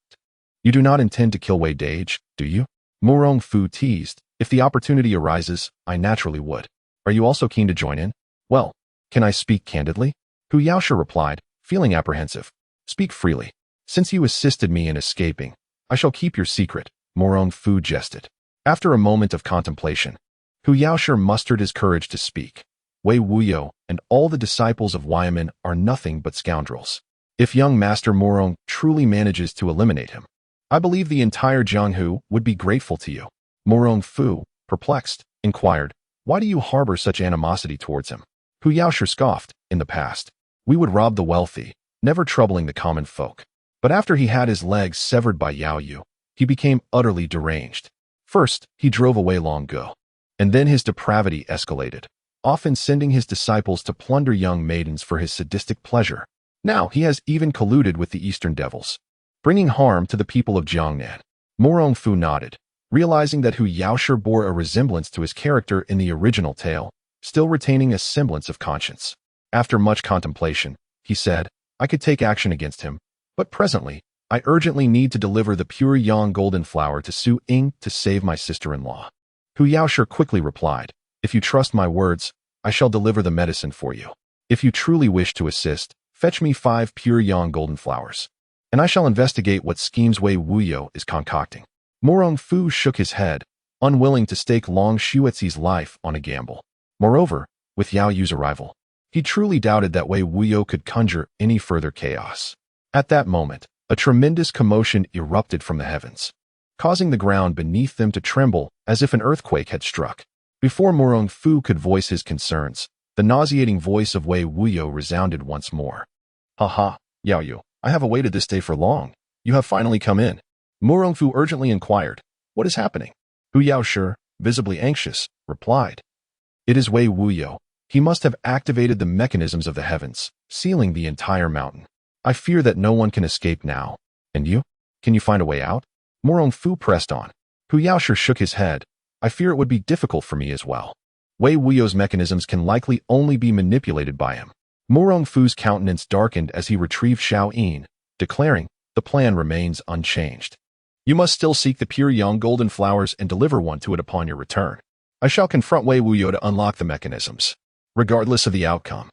you do not intend to kill Wei Dage, do you?" Murong Fu teased, "If the opportunity arises, I naturally would. Are you also keen to join in?" "Well, can I speak candidly?" Hu Yaoshi replied, feeling apprehensive. "Speak freely. Since you assisted me in escaping, I shall keep your secret," Murong Fu jested. After a moment of contemplation, Hu Yaoshi mustered his courage to speak. "Wei Wuyo and all the disciples of Yuyan are nothing but scoundrels. If young Master Murong truly manages to eliminate him, I believe the entire Jianghu would be grateful to you." Murong Fu, perplexed, inquired, "Why do you harbor such animosity towards him?" Hu Yaoshi scoffed, "In the past, we would rob the wealthy, never troubling the common folk. But after he had his legs severed by Yao Yu, he became utterly deranged. First, he drove away Long Go, and then his depravity escalated, often sending his disciples to plunder young maidens for his sadistic pleasure. Now he has even colluded with the Eastern devils, bringing harm to the people of Jiangnan." Murong Fu nodded, realizing that Hu Yaoshi bore a resemblance to his character in the original tale, still retaining a semblance of conscience. After much contemplation, he said, "I could take action against him, but presently, I urgently need to deliver the pure Yang golden flower to Su Ying to save my sister-in-law." Hu Yaoshi quickly replied, "If you trust my words, I shall deliver the medicine for you. If you truly wish to assist, fetch me 5 pure Yang golden flowers, and I shall investigate what schemes Wei Wuyo is concocting." Murong Fu shook his head, unwilling to stake Long Xuezi's life on a gamble. Moreover, with Yao Yu's arrival, he truly doubted that Wei Wuyo could conjure any further chaos. At that moment, a tremendous commotion erupted from the heavens, causing the ground beneath them to tremble as if an earthquake had struck. Before Murong Fu could voice his concerns, the nauseating voice of Wei Wuyo resounded once more. "Ha ha, Yao Yu, I have awaited this day for long. You have finally come in." Murong Fu urgently inquired, "What is happening?" Hu Yaoshi, visibly anxious, replied, "It is Wei Wuyo. He must have activated the mechanisms of the heavens, sealing the entire mountain. I fear that no one can escape now. And you? Can you find a way out?" Murong Fu pressed on. Hu Yaoshi shook his head. "I fear it would be difficult for me as well. Wei Wuyo's mechanisms can likely only be manipulated by him." Murong Fu's countenance darkened as he retrieved Xiao Yin, declaring, "The plan remains unchanged. You must still seek the pure young golden flowers and deliver one to it upon your return. I shall confront Wei Wuyo to unlock the mechanisms, regardless of the outcome.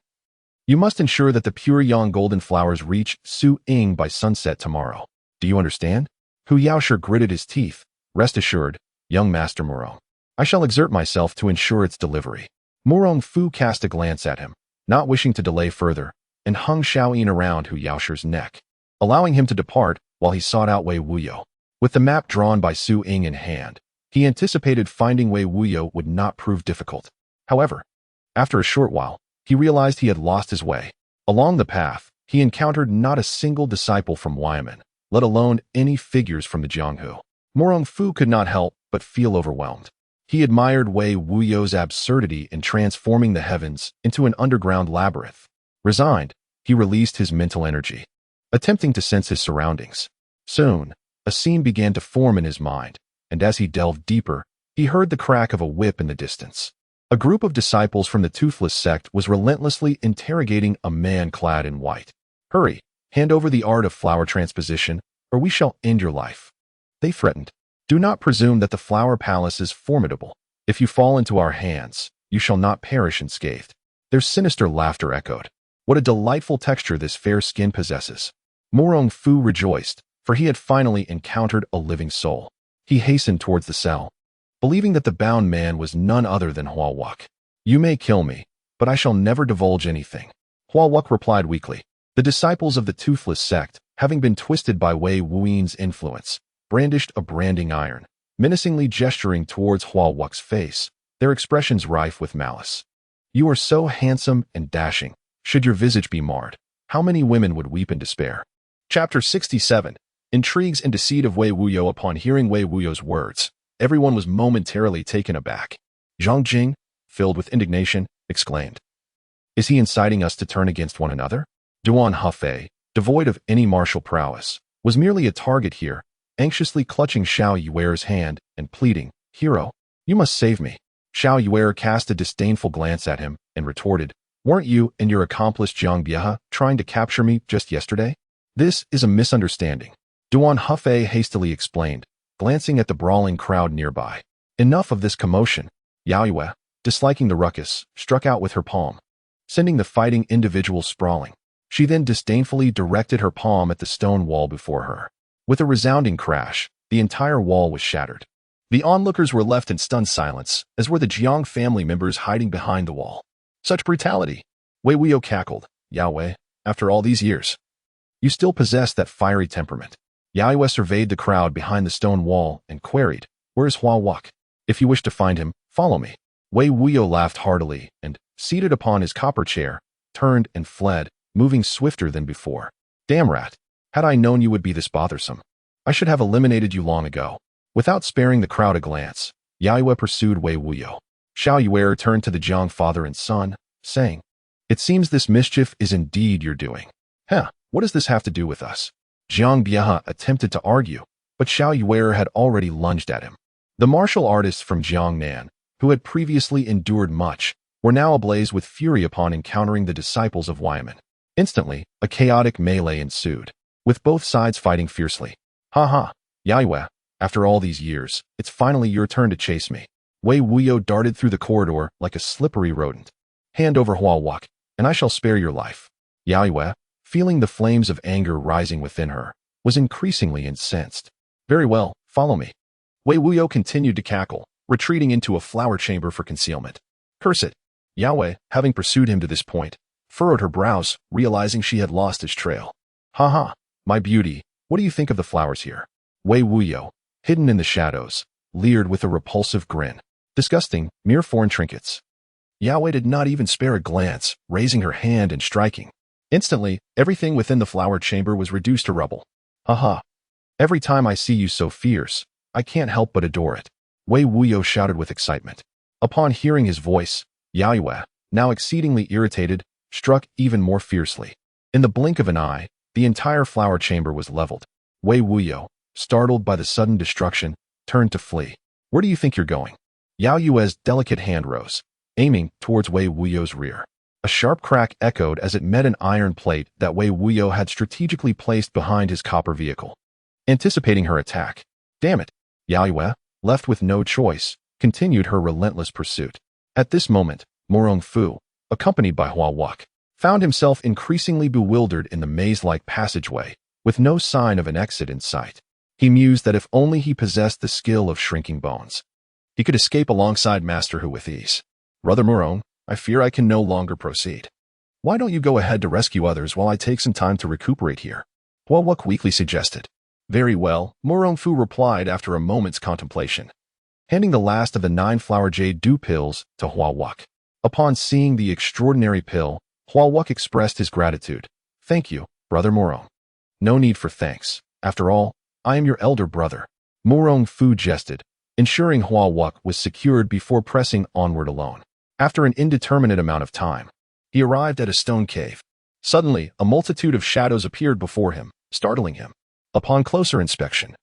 You must ensure that the pure young golden flowers reach Su Ying by sunset tomorrow. Do you understand?" Hu Yaoshi gritted his teeth. "Rest assured, young Master Murong. I shall exert myself to ensure its delivery." Murong Fu cast a glance at him, not wishing to delay further, and hung Xiao Yin around Hu Yaoshi's neck, allowing him to depart while he sought out Wei Wuyo. With the map drawn by Su Ying in hand, he anticipated finding Wei Wuyo would not prove difficult. However, after a short while, he realized he had lost his way. Along the path, he encountered not a single disciple from Yuyan, let alone any figures from the Jianghu. Murong Fu could not help but feel overwhelmed. He admired Wei Wuyo's absurdity in transforming the heavens into an underground labyrinth. Resigned, he released his mental energy, attempting to sense his surroundings. Soon, a scene began to form in his mind, and as he delved deeper, he heard the crack of a whip in the distance. A group of disciples from the Toothless sect was relentlessly interrogating a man clad in white. "Hurry, hand over the art of flower transposition, or we shall end your life," they threatened. "Do not presume that the flower palace is formidable. If you fall into our hands, you shall not perish unscathed." Their sinister laughter echoed. What a delightful texture this fair skin possesses. Murong Fu rejoiced, for he had finally encountered a living soul. He hastened towards the cell, believing that the bound man was none other than Hua Wuk. "You may kill me, but I shall never divulge anything," Hua Wuk replied weakly. The disciples of the Toothless sect, having been twisted by Wei Wuyan's influence, brandished a branding iron, menacingly gesturing towards Hua Wuk's face, their expressions rife with malice. "You are so handsome and dashing. Should your visage be marred, how many women would weep in despair?" Chapter 67. Intrigues and deceit of Wei Wuyo. Upon hearing Wei Wuyo's words, everyone was momentarily taken aback. Zhang Jing, filled with indignation, exclaimed, "Is he inciting us to turn against one another?" Duan Hufei, devoid of any martial prowess, was merely a target here, anxiously clutching Xiao Yuer's hand and pleading, "Hero, you must save me." Xiao Yuer cast a disdainful glance at him and retorted, "Weren't you and your accomplice Jiang Biehe trying to capture me just yesterday? This is a misunderstanding," Duan Hufei hastily explained, glancing at the brawling crowd nearby. "Enough of this commotion." Yao Yue, disliking the ruckus, struck out with her palm, sending the fighting individual sprawling. She then disdainfully directed her palm at the stone wall before her. With a resounding crash, the entire wall was shattered. The onlookers were left in stunned silence, as were the Jiang family members hiding behind the wall. Such brutality! Wei Wuyo cackled. "Yao Wei, after all these years, you still possess that fiery temperament." Yao Yue surveyed the crowd behind the stone wall and queried, "Where is Hua Wuk? If you wish to find him, follow me." Wei Wuyo laughed heartily and, seated upon his copper chair, turned and fled, moving swifter than before. "Damn rat! Had I known you would be this bothersome, I should have eliminated you long ago." Without sparing the crowd a glance, Yao Yue pursued Wei Wuyo. Xiao Yuer turned to the Jiang father and son, saying, "It seems this mischief is indeed your doing." What does this have to do with us?" Jiang Biehe attempted to argue, but Xiao Yuer had already lunged at him. The martial artists from Jiangnan, who had previously endured much, were now ablaze with fury upon encountering the disciples of Yuyan. Instantly, a chaotic melee ensued, with both sides fighting fiercely. "Ha ha, Yao Yue, after all these years, it's finally your turn to chase me." Wei Wuyo darted through the corridor like a slippery rodent. "Hand over Hua Wuk, and I shall spare your life." Yao Yue, feeling the flames of anger rising within her, was increasingly incensed. "Very well, follow me." Wei Wuyo continued to cackle, retreating into a flower chamber for concealment. "Curse it!" Yao Wei, having pursued him to this point, furrowed her brows, realizing she had lost his trail. "Ha ha, my beauty, what do you think of the flowers here?" Wei Wuyo, hidden in the shadows, leered with a repulsive grin. "Disgusting, mere foreign trinkets." Yao Wei did not even spare a glance, raising her hand and striking. Instantly, everything within the flower chamber was reduced to rubble. "Ha ha. Every time I see you so fierce, I can't help but adore it," Wei Wuyo shouted with excitement. Upon hearing his voice, Yao Yue, now exceedingly irritated, struck even more fiercely. In the blink of an eye, the entire flower chamber was leveled. Wei Wuyo, startled by the sudden destruction, turned to flee. "Where do you think you're going?" Yao Yue's delicate hand rose, aiming towards Wei Wuyo's rear. A sharp crack echoed as it met an iron plate that Wei Wuyo had strategically placed behind his copper vehicle, anticipating her attack. Damn it! Yao Yue, left with no choice, continued her relentless pursuit. At this moment, Murong Fu, accompanied by Hua Wuk, found himself increasingly bewildered in the maze-like passageway, with no sign of an exit in sight. He mused that if only he possessed the skill of shrinking bones, he could escape alongside Master Hu with ease. Brother Murong, I fear I can no longer proceed. Why don't you go ahead to rescue others while I take some time to recuperate here? Hua Wuk weakly suggested. Very well, Murong Fu replied after a moment's contemplation, handing the last of the 9-flower jade dew pills to Hua Wuk. Upon seeing the extraordinary pill, Hua Wuk expressed his gratitude. Thank you, Brother Murong. No need for thanks. After all, I am your elder brother. Murong Fu jested, ensuring Hua Wuk was secured before pressing onward alone. After an indeterminate amount of time, he arrived at a stone cave. Suddenly, a multitude of shadows appeared before him, startling him. Upon closer inspection,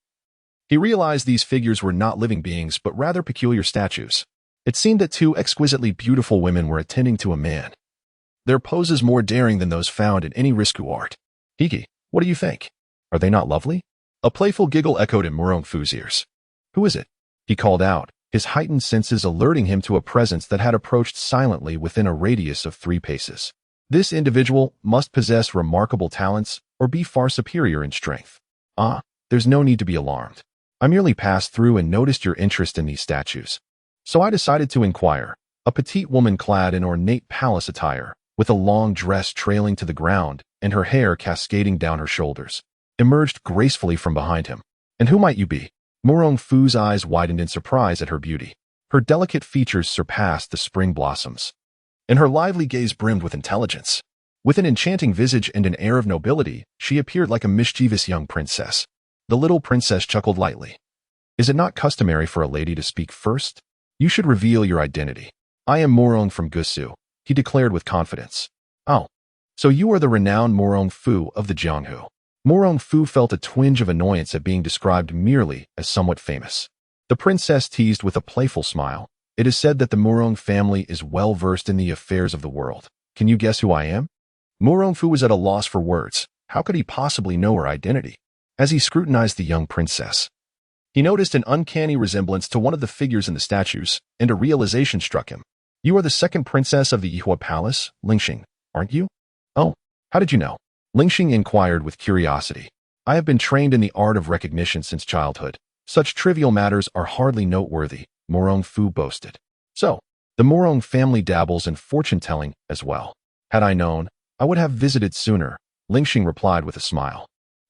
he realized these figures were not living beings but rather peculiar statues. It seemed that 2 exquisitely beautiful women were attending to a man, their poses more daring than those found in any risku art. Hiki, what do you think? Are they not lovely? A playful giggle echoed in Murong Fu's ears. Who is it? He called out, his heightened senses alerting him to a presence that had approached silently within a radius of 3 paces. This individual must possess remarkable talents or be far superior in strength. Ah, there's no need to be alarmed. I merely passed through and noticed your interest in these statues. So I decided to inquire. A petite woman clad in ornate palace attire, with a long dress trailing to the ground and her hair cascading down her shoulders, emerged gracefully from behind him. And who might you be? Murong Fu's eyes widened in surprise at her beauty. Her delicate features surpassed the spring blossoms, and her lively gaze brimmed with intelligence. With an enchanting visage and an air of nobility, she appeared like a mischievous young princess. The little princess chuckled lightly. Is it not customary for a lady to speak first? You should reveal your identity. I am Murong from Gusu, he declared with confidence. Oh, so you are the renowned Murong Fu of the Jianghu. Murong Fu felt a twinge of annoyance at being described merely as somewhat famous. The princess teased with a playful smile. It is said that the Murong family is well versed in the affairs of the world. Can you guess who I am? Murong Fu was at a loss for words. How could he possibly know her identity? As he scrutinized the young princess, he noticed an uncanny resemblance to one of the figures in the statues, and a realization struck him. You are the second princess of the Yihua Palace, Lingxing, aren't you? Oh, how did you know? Lingxing inquired with curiosity. I have been trained in the art of recognition since childhood. Such trivial matters are hardly noteworthy, Murong Fu boasted. So, the Murong family dabbles in fortune-telling as well. Had I known, I would have visited sooner, Lingxing replied with a smile.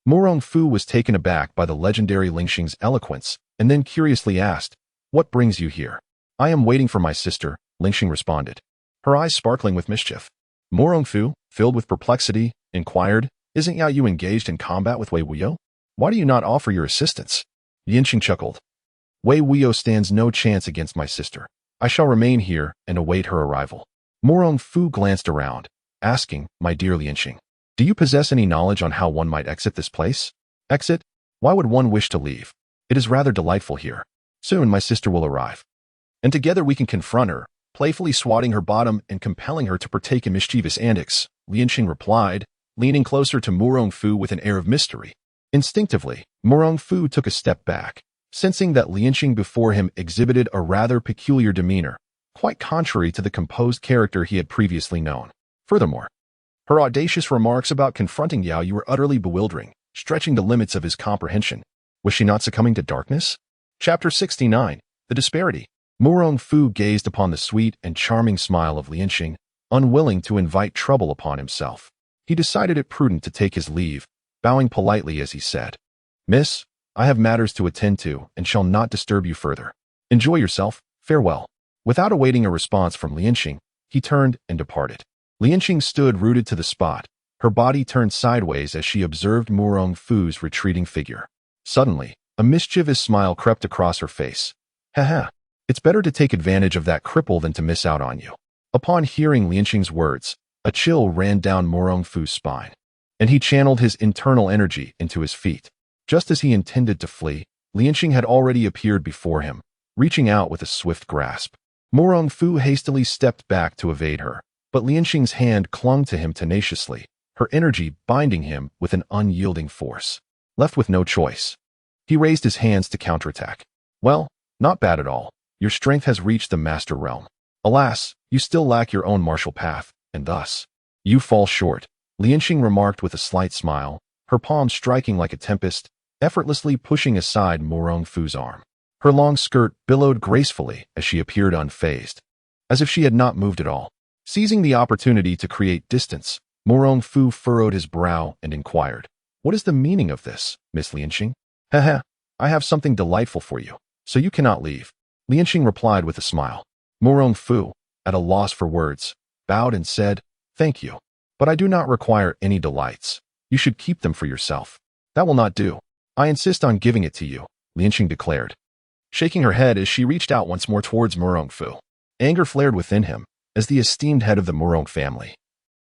Murong Fu was taken aback by the legendary Lingxing's eloquence, and then curiously asked, What brings you here? I am waiting for my sister, Lingxing responded, her eyes sparkling with mischief. Murong Fu, filled with perplexity, inquired, Isn't Yao Yu engaged in combat with Wei Wuyo? Why do you not offer your assistance? Yinxing chuckled. Wei Wuyo stands no chance against my sister. I shall remain here and await her arrival. Murong Fu glanced around, asking, My dear Yinxing, do you possess any knowledge on how one might exit this place? Exit? Why would one wish to leave? It is rather delightful here. Soon my sister will arrive, and together we can confront her, playfully swatting her bottom and compelling her to partake in mischievous antics, Lianxing replied, leaning closer to Murong Fu with an air of mystery. Instinctively, Murong Fu took a step back, sensing that Lianxing before him exhibited a rather peculiar demeanor, quite contrary to the composed character he had previously known. Furthermore, her audacious remarks about confronting Yao Yu were utterly bewildering, stretching the limits of his comprehension. Was she not succumbing to darkness? Chapter 69. The Disparity. Murong Fu gazed upon the sweet and charming smile of Lianxing, unwilling to invite trouble upon himself. He decided it prudent to take his leave, bowing politely as he said, Miss, I have matters to attend to and shall not disturb you further. Enjoy yourself. Farewell. Without awaiting a response from Lianxing, he turned and departed. Lianxing stood rooted to the spot, her body turned sideways as she observed Murong Fu's retreating figure. Suddenly, a mischievous smile crept across her face. Haha, it's better to take advantage of that cripple than to miss out on you. Upon hearing Lianxing's words, a chill ran down Murong Fu's spine, and he channeled his internal energy into his feet. Just as he intended to flee, Lianxing had already appeared before him, reaching out with a swift grasp. Murong Fu hastily stepped back to evade her, But Lianxing's hand clung to him tenaciously, her energy binding him with an unyielding force. Left with no choice, he raised his hands to counterattack. Well, not bad at all. Your strength has reached the master realm. Alas, you still lack your own martial path, and thus, you fall short, Lianxing remarked with a slight smile, her palm striking like a tempest, effortlessly pushing aside Murong Fu's arm. Her long skirt billowed gracefully as she appeared unfazed, as if she had not moved at all. Seizing the opportunity to create distance, Murong Fu furrowed his brow and inquired, "What is the meaning of this, Miss Lianxing?" "Haha, I have something delightful for you, so you cannot leave," Lianxing replied with a smile. Murong Fu, at a loss for words, bowed and said, "Thank you, but I do not require any delights. You should keep them for yourself." "That will not do. I insist on giving it to you," Lianxing declared, shaking her head as she reached out once more towards Murong Fu. Anger flared within him, as the esteemed head of the Murong family.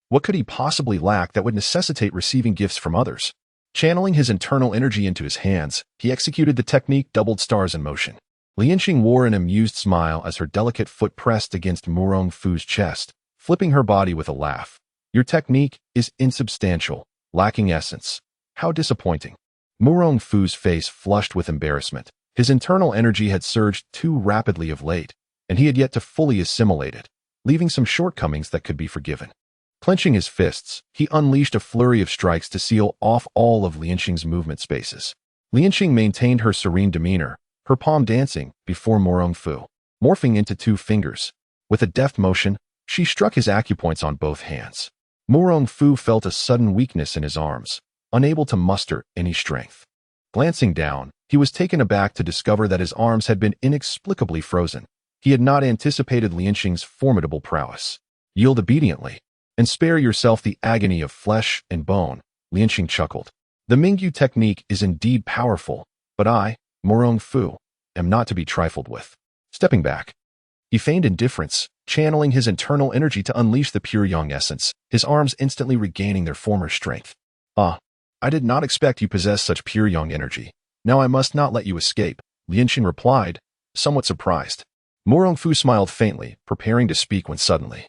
What could he possibly lack that would necessitate receiving gifts from others? Channeling his internal energy into his hands, he executed the technique doubled stars in motion. Lianxing wore an amused smile as her delicate foot pressed against Murong Fu's chest, flipping her body with a laugh. "Your technique is insubstantial, lacking essence. How disappointing." Murong Fu's face flushed with embarrassment. His internal energy had surged too rapidly of late, and he had yet to fully assimilate it, leaving some shortcomings that could be forgiven. Clenching his fists, he unleashed a flurry of strikes to seal off all of Lianxing's movement spaces. Lianxing maintained her serene demeanor, her palm dancing before Murong Fu, morphing into two fingers. With a deft motion, she struck his acupoints on both hands. Murong Fu felt a sudden weakness in his arms, unable to muster any strength. Glancing down, he was taken aback to discover that his arms had been inexplicably frozen. He had not anticipated Lianxing's formidable prowess. "Yield obediently, and spare yourself the agony of flesh and bone," Lianxing chuckled. "The Mingyu technique is indeed powerful, but I, Murong Fu, am not to be trifled with." Stepping back, he feigned indifference, channeling his internal energy to unleash the pure yang essence, his arms instantly regaining their former strength. "Ah, I did not expect you possessed such pure yang energy. Now I must not let you escape," Lianxing replied, somewhat surprised. Murong Fu smiled faintly, preparing to speak when suddenly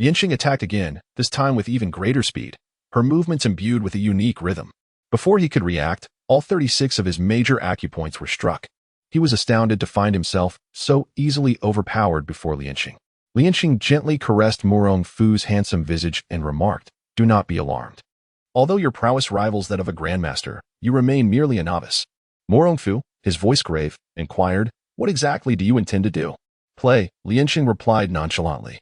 Lianxing attacked again, this time with even greater speed, her movements imbued with a unique rhythm. Before he could react, all 36 of his major acupoints were struck. He was astounded to find himself so easily overpowered before Lianxing. Lianxing gently caressed Murong Fu's handsome visage and remarked, "Do not be alarmed. Although your prowess rivals that of a grandmaster, you remain merely a novice." Murong Fu, his voice grave, inquired, "What exactly do you intend to do?" "Play," Lianxing replied nonchalantly,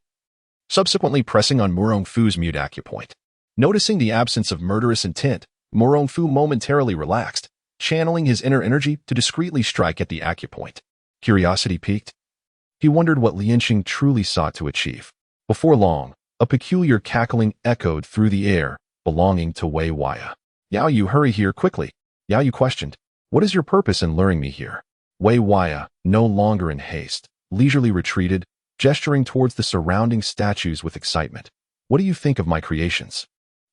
subsequently pressing on Murong Fu's mute acupoint. Noticing the absence of murderous intent, Murong Fu momentarily relaxed, channeling his inner energy to discreetly strike at the acupoint. Curiosity piqued, he wondered what Lianxing truly sought to achieve. Before long, a peculiar cackling echoed through the air, belonging to Wei Waya. "Yao Yu, hurry here quickly." Yao Yu questioned, "What is your purpose in luring me here?" Wei Waya, no longer in haste, leisurely retreated, gesturing towards the surrounding statues with excitement. "What do you think of my creations?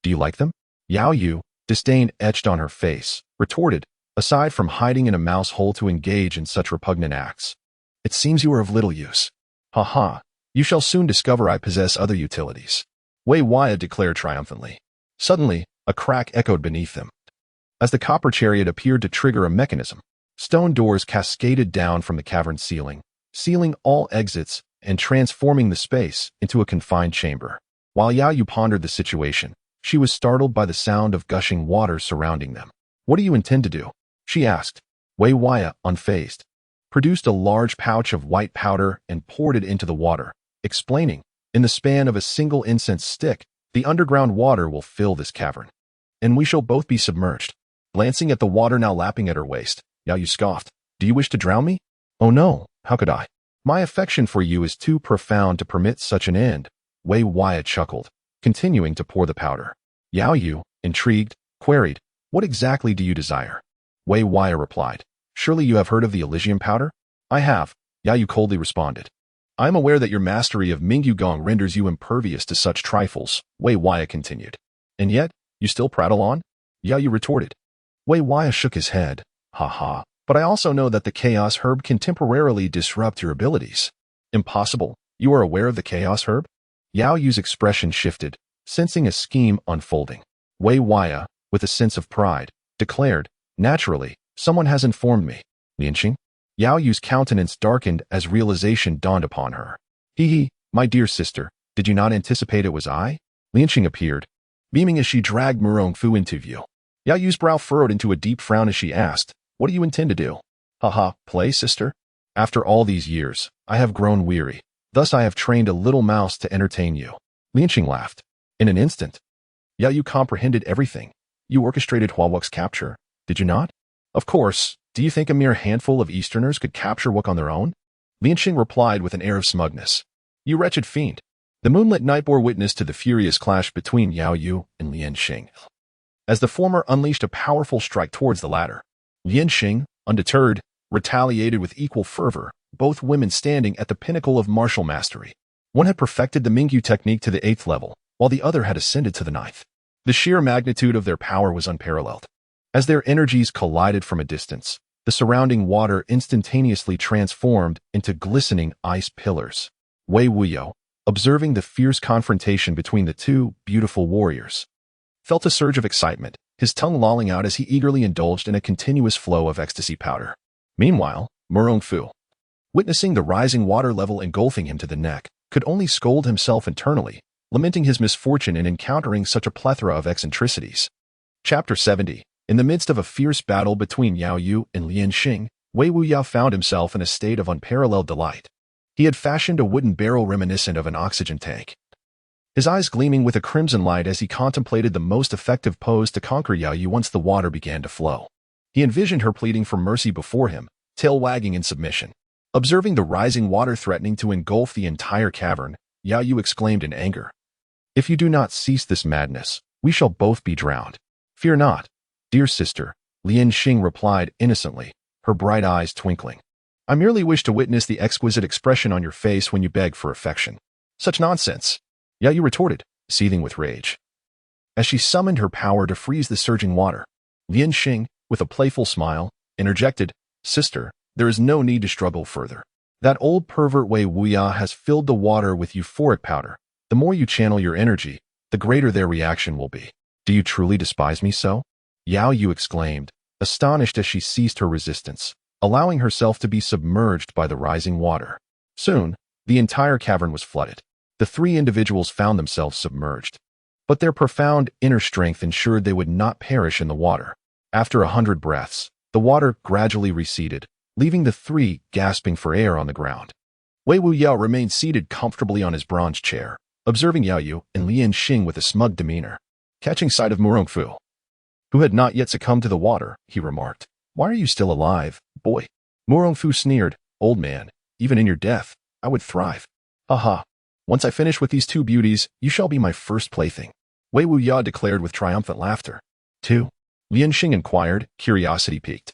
Do you like them?" Yao Yu, disdain etched on her face, retorted, "Aside from hiding in a mouse hole to engage in such repugnant acts, it seems you are of little use." "Ha ha, you shall soon discover I possess other utilities," Wei Waya declared triumphantly. Suddenly, a crack echoed beneath them. As the copper chariot appeared to trigger a mechanism, stone doors cascaded down from the cavern ceiling, sealing all exits and transforming the space into a confined chamber. While Yao Yu pondered the situation, she was startled by the sound of gushing water surrounding them. "What do you intend to do?" she asked. Wei Waya, unfazed, produced a large pouch of white powder and poured it into the water, explaining, "In the span of a single incense stick, the underground water will fill this cavern, and we shall both be submerged." Glancing at the water now lapping at her waist, Yao Yu scoffed, "Do you wish to drown me?" "Oh no, how could I? My affection for you is too profound to permit such an end," Wei Waya chuckled, continuing to pour the powder. Yao Yu, intrigued, queried, "What exactly do you desire?" Wei Waya replied, "Surely you have heard of the Elysium powder?" "I have," Yao Yu coldly responded. "I am aware that your mastery of Mingyu Gong renders you impervious to such trifles," Wei Waya continued. "And yet, you still prattle on?" Yao Yu retorted. Wei Waya shook his head. "Ha ha, but I also know that the Chaos Herb can temporarily disrupt your abilities." "Impossible. You are aware of the Chaos Herb?" Yao Yu's expression shifted, sensing a scheme unfolding. Wei Wuya, with a sense of pride, declared, "Naturally, someone has informed me." Lianxing? Yao Yu's countenance darkened as realization dawned upon her. Hee, my dear sister, did you not anticipate it was I? Lianxing appeared, beaming as she dragged Murong Fu into view. Yao Yu's brow furrowed into a deep frown as she asked, "What do you intend to do?" "Haha, play, sister? After all these years, I have grown weary. Thus I have trained a little mouse to entertain you." Lianxing laughed. In an instant, Yao Yu comprehended everything. "You orchestrated Huaweng's capture, did you not?" "Of course. Do you think a mere handful of Easterners could capture Wuk on their own?" Lianxing replied with an air of smugness. "You wretched fiend." The moonlit night bore witness to the furious clash between Yao Yu and Lianxing, as the former unleashed a powerful strike towards the latter. Lianxing, undeterred, retaliated with equal fervor, both women standing at the pinnacle of martial mastery. One had perfected the Mingyu technique to the 8th level, while the other had ascended to the 9th. The sheer magnitude of their power was unparalleled. As their energies collided from a distance, the surrounding water instantaneously transformed into glistening ice pillars. Wei Wuya, observing the fierce confrontation between the two beautiful warriors, felt a surge of excitement, his tongue lolling out as he eagerly indulged in a continuous flow of ecstasy powder. Meanwhile, Murong Fu, witnessing the rising water level engulfing him to the neck, could only scold himself internally, lamenting his misfortune in encountering such a plethora of eccentricities. Chapter 70. In the midst of a fierce battle between Yao Yu and Lianxing, Wei Wuya found himself in a state of unparalleled delight. He had fashioned a wooden barrel reminiscent of an oxygen tank, his eyes gleaming with a crimson light as he contemplated the most effective pose to conquer Yao Yu once the water began to flow. He envisioned her pleading for mercy before him, tail wagging in submission. Observing the rising water threatening to engulf the entire cavern, Yao Yu exclaimed in anger, "If you do not cease this madness, we shall both be drowned." "Fear not, dear sister," Lianxing replied innocently, her bright eyes twinkling. "I merely wish to witness the exquisite expression on your face when you beg for affection." "Such nonsense," Yao Yu retorted, seething with rage. As she summoned her power to freeze the surging water, Lianxing, with a playful smile, interjected, "Sister, there is no need to struggle further. That old pervert Wei Wuya has filled the water with euphoric powder. The more you channel your energy, the greater their reaction will be." "Do you truly despise me so?" Yao Yu exclaimed, astonished as she ceased her resistance, allowing herself to be submerged by the rising water. Soon, the entire cavern was flooded. The three individuals found themselves submerged, but their profound inner strength ensured they would not perish in the water. After 100 breaths, the water gradually receded, leaving the three gasping for air on the ground. Wei Wuya remained seated comfortably on his bronze chair, observing Yao Yu and Lianxing with a smug demeanor. Catching sight of Murong Fu, who had not yet succumbed to the water, he remarked, "Why are you still alive, boy?" Murong Fu sneered, "Old man, even in your death, I would thrive. Haha. Once I finish with these two beauties, you shall be my first plaything," Wei Wuya declared with triumphant laughter. "Two?" Lianxing inquired, curiosity piqued.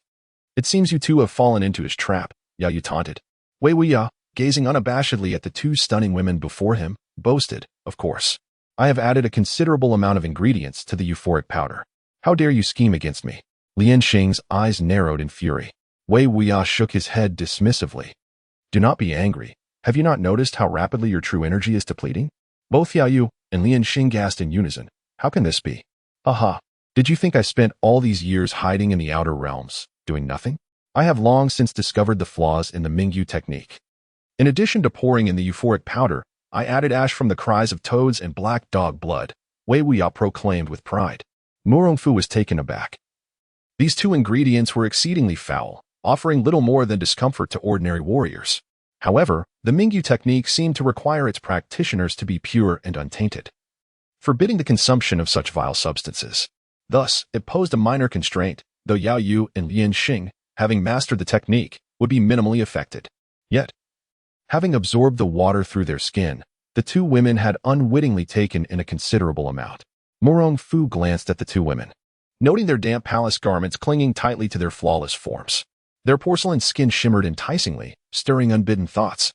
"It seems you two have fallen into his trap," Yao Yu taunted. Wei Wuya, gazing unabashedly at the two stunning women before him, boasted, "Of course. I have added a considerable amount of ingredients to the euphoric powder. How dare you scheme against me?" Lianxing's eyes narrowed in fury. Wei Wuya shook his head dismissively. "Do not be angry. Have you not noticed how rapidly your true energy is depleting?" Both Yao Yu and Lianxing gasped in unison. "How can this be? Aha. Did you think I spent all these years hiding in the outer realms, doing nothing? I have long since discovered the flaws in the Mingyu technique. In addition to pouring in the euphoric powder, I added ash from the cries of toads and black dog blood," Wei Wuya proclaimed with pride. Murong Fu was taken aback. These two ingredients were exceedingly foul, offering little more than discomfort to ordinary warriors. However, the Mingyu technique seemed to require its practitioners to be pure and untainted, forbidding the consumption of such vile substances. Thus, it posed a minor constraint, though Yao Yu and Lianxing, having mastered the technique, would be minimally affected. Yet, having absorbed the water through their skin, the two women had unwittingly taken in a considerable amount. Murong Fu glanced at the two women, noting their damp palace garments clinging tightly to their flawless forms. Their porcelain skin shimmered enticingly, stirring unbidden thoughts.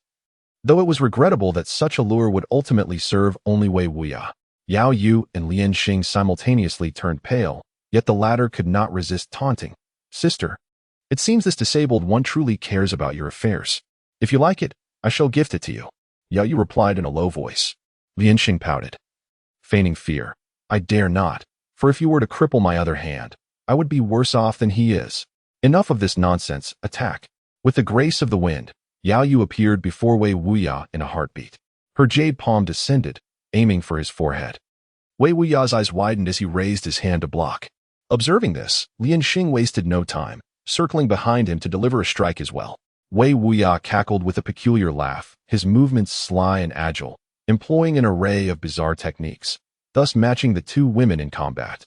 Though it was regrettable that such a lure would ultimately serve only Wei Wuya, Yao Yu and Lianxing simultaneously turned pale, yet the latter could not resist taunting. "Sister, it seems this disabled one truly cares about your affairs. If you like it, I shall gift it to you," Yao Yu replied in a low voice. Lianxing pouted, feigning fear. I dare not, for if you were to cripple my other hand, I would be worse off than he is. Enough of this nonsense, attack. With the grace of the wind, Yao Yu appeared before Wei Wuya in a heartbeat. Her jade palm descended, aiming for his forehead. Wei Wuya's eyes widened as he raised his hand to block. Observing this, Lianxing wasted no time, circling behind him to deliver a strike as well. Wei Wuya cackled with a peculiar laugh, his movements sly and agile, employing an array of bizarre techniques, thus matching the two women in combat,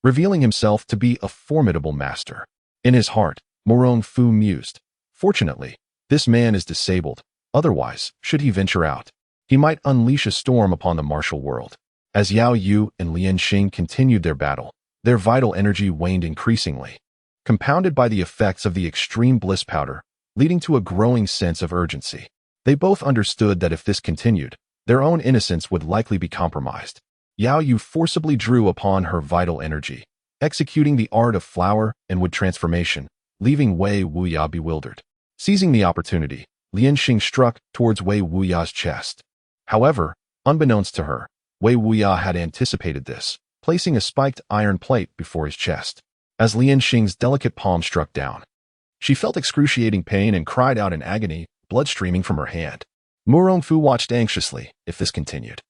revealing himself to be a formidable master. In his heart, Murong Fu mused, fortunately, this man is disabled, otherwise, should he venture out, he might unleash a storm upon the martial world. As Yao Yu and Lianxing continued their battle, their vital energy waned increasingly, compounded by the effects of the extreme bliss powder, leading to a growing sense of urgency. They both understood that if this continued, their own innocence would likely be compromised. Yao Yu forcibly drew upon her vital energy, executing the art of flower and wood transformation, leaving Wei Wuya bewildered. Seizing the opportunity, Lianxing struck towards Wei Wuya's chest. However, unbeknownst to her, Wei Wuya had anticipated this, placing a spiked iron plate before his chest. As Lianxing's delicate palm struck down, she felt excruciating pain and cried out in agony, blood streaming from her hand. Murong Fu watched anxiously if this continued.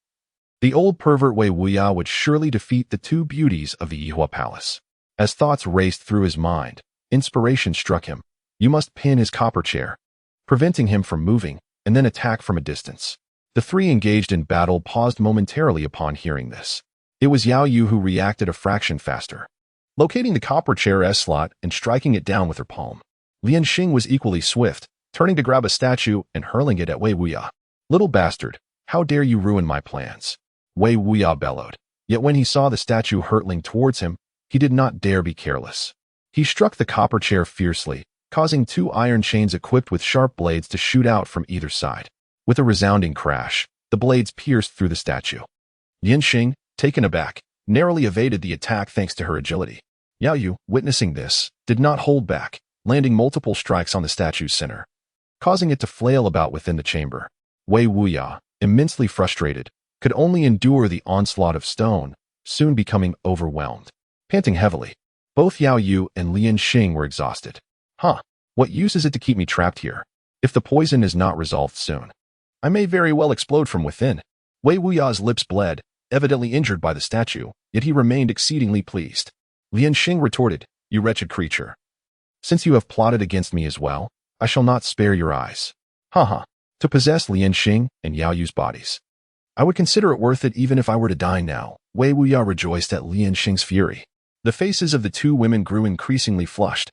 The old pervert Wei Wuya would surely defeat the two beauties of the Yihua Palace. As thoughts raced through his mind, inspiration struck him. You must pin his copper chair, preventing him from moving, and then attack from a distance. The three engaged in battle paused momentarily upon hearing this. It was Yao Yu who reacted a fraction faster, locating the copper chair slot and striking it down with her palm. Lianxing was equally swift, turning to grab a statue and hurling it at Wei Wuya. Little bastard, how dare you ruin my plans? Wei Wuya bellowed. Yet when he saw the statue hurtling towards him, he did not dare be careless. He struck the copper chair fiercely, causing two iron chains equipped with sharp blades to shoot out from either side. With a resounding crash, the blades pierced through the statue. Lianxing, taken aback, narrowly evaded the attack thanks to her agility. Yao Yu, witnessing this, did not hold back, landing multiple strikes on the statue's center, causing it to flail about within the chamber. Wei Wuya, immensely frustrated, could only endure the onslaught of stone, soon becoming overwhelmed. Panting heavily, both Yao Yu and Lianxing were exhausted. What use is it to keep me trapped here? If the poison is not resolved soon, I may very well explode from within. Wei Wuya's lips bled, evidently injured by the statue, yet he remained exceedingly pleased. Lianxing retorted, You wretched creature. Since you have plotted against me as well, I shall not spare your eyes. To possess Lianxing and Yao Yu's bodies, I would consider it worth it even if I were to die now. Wei Wuya rejoiced at Lianxing's fury. The faces of the two women grew increasingly flushed,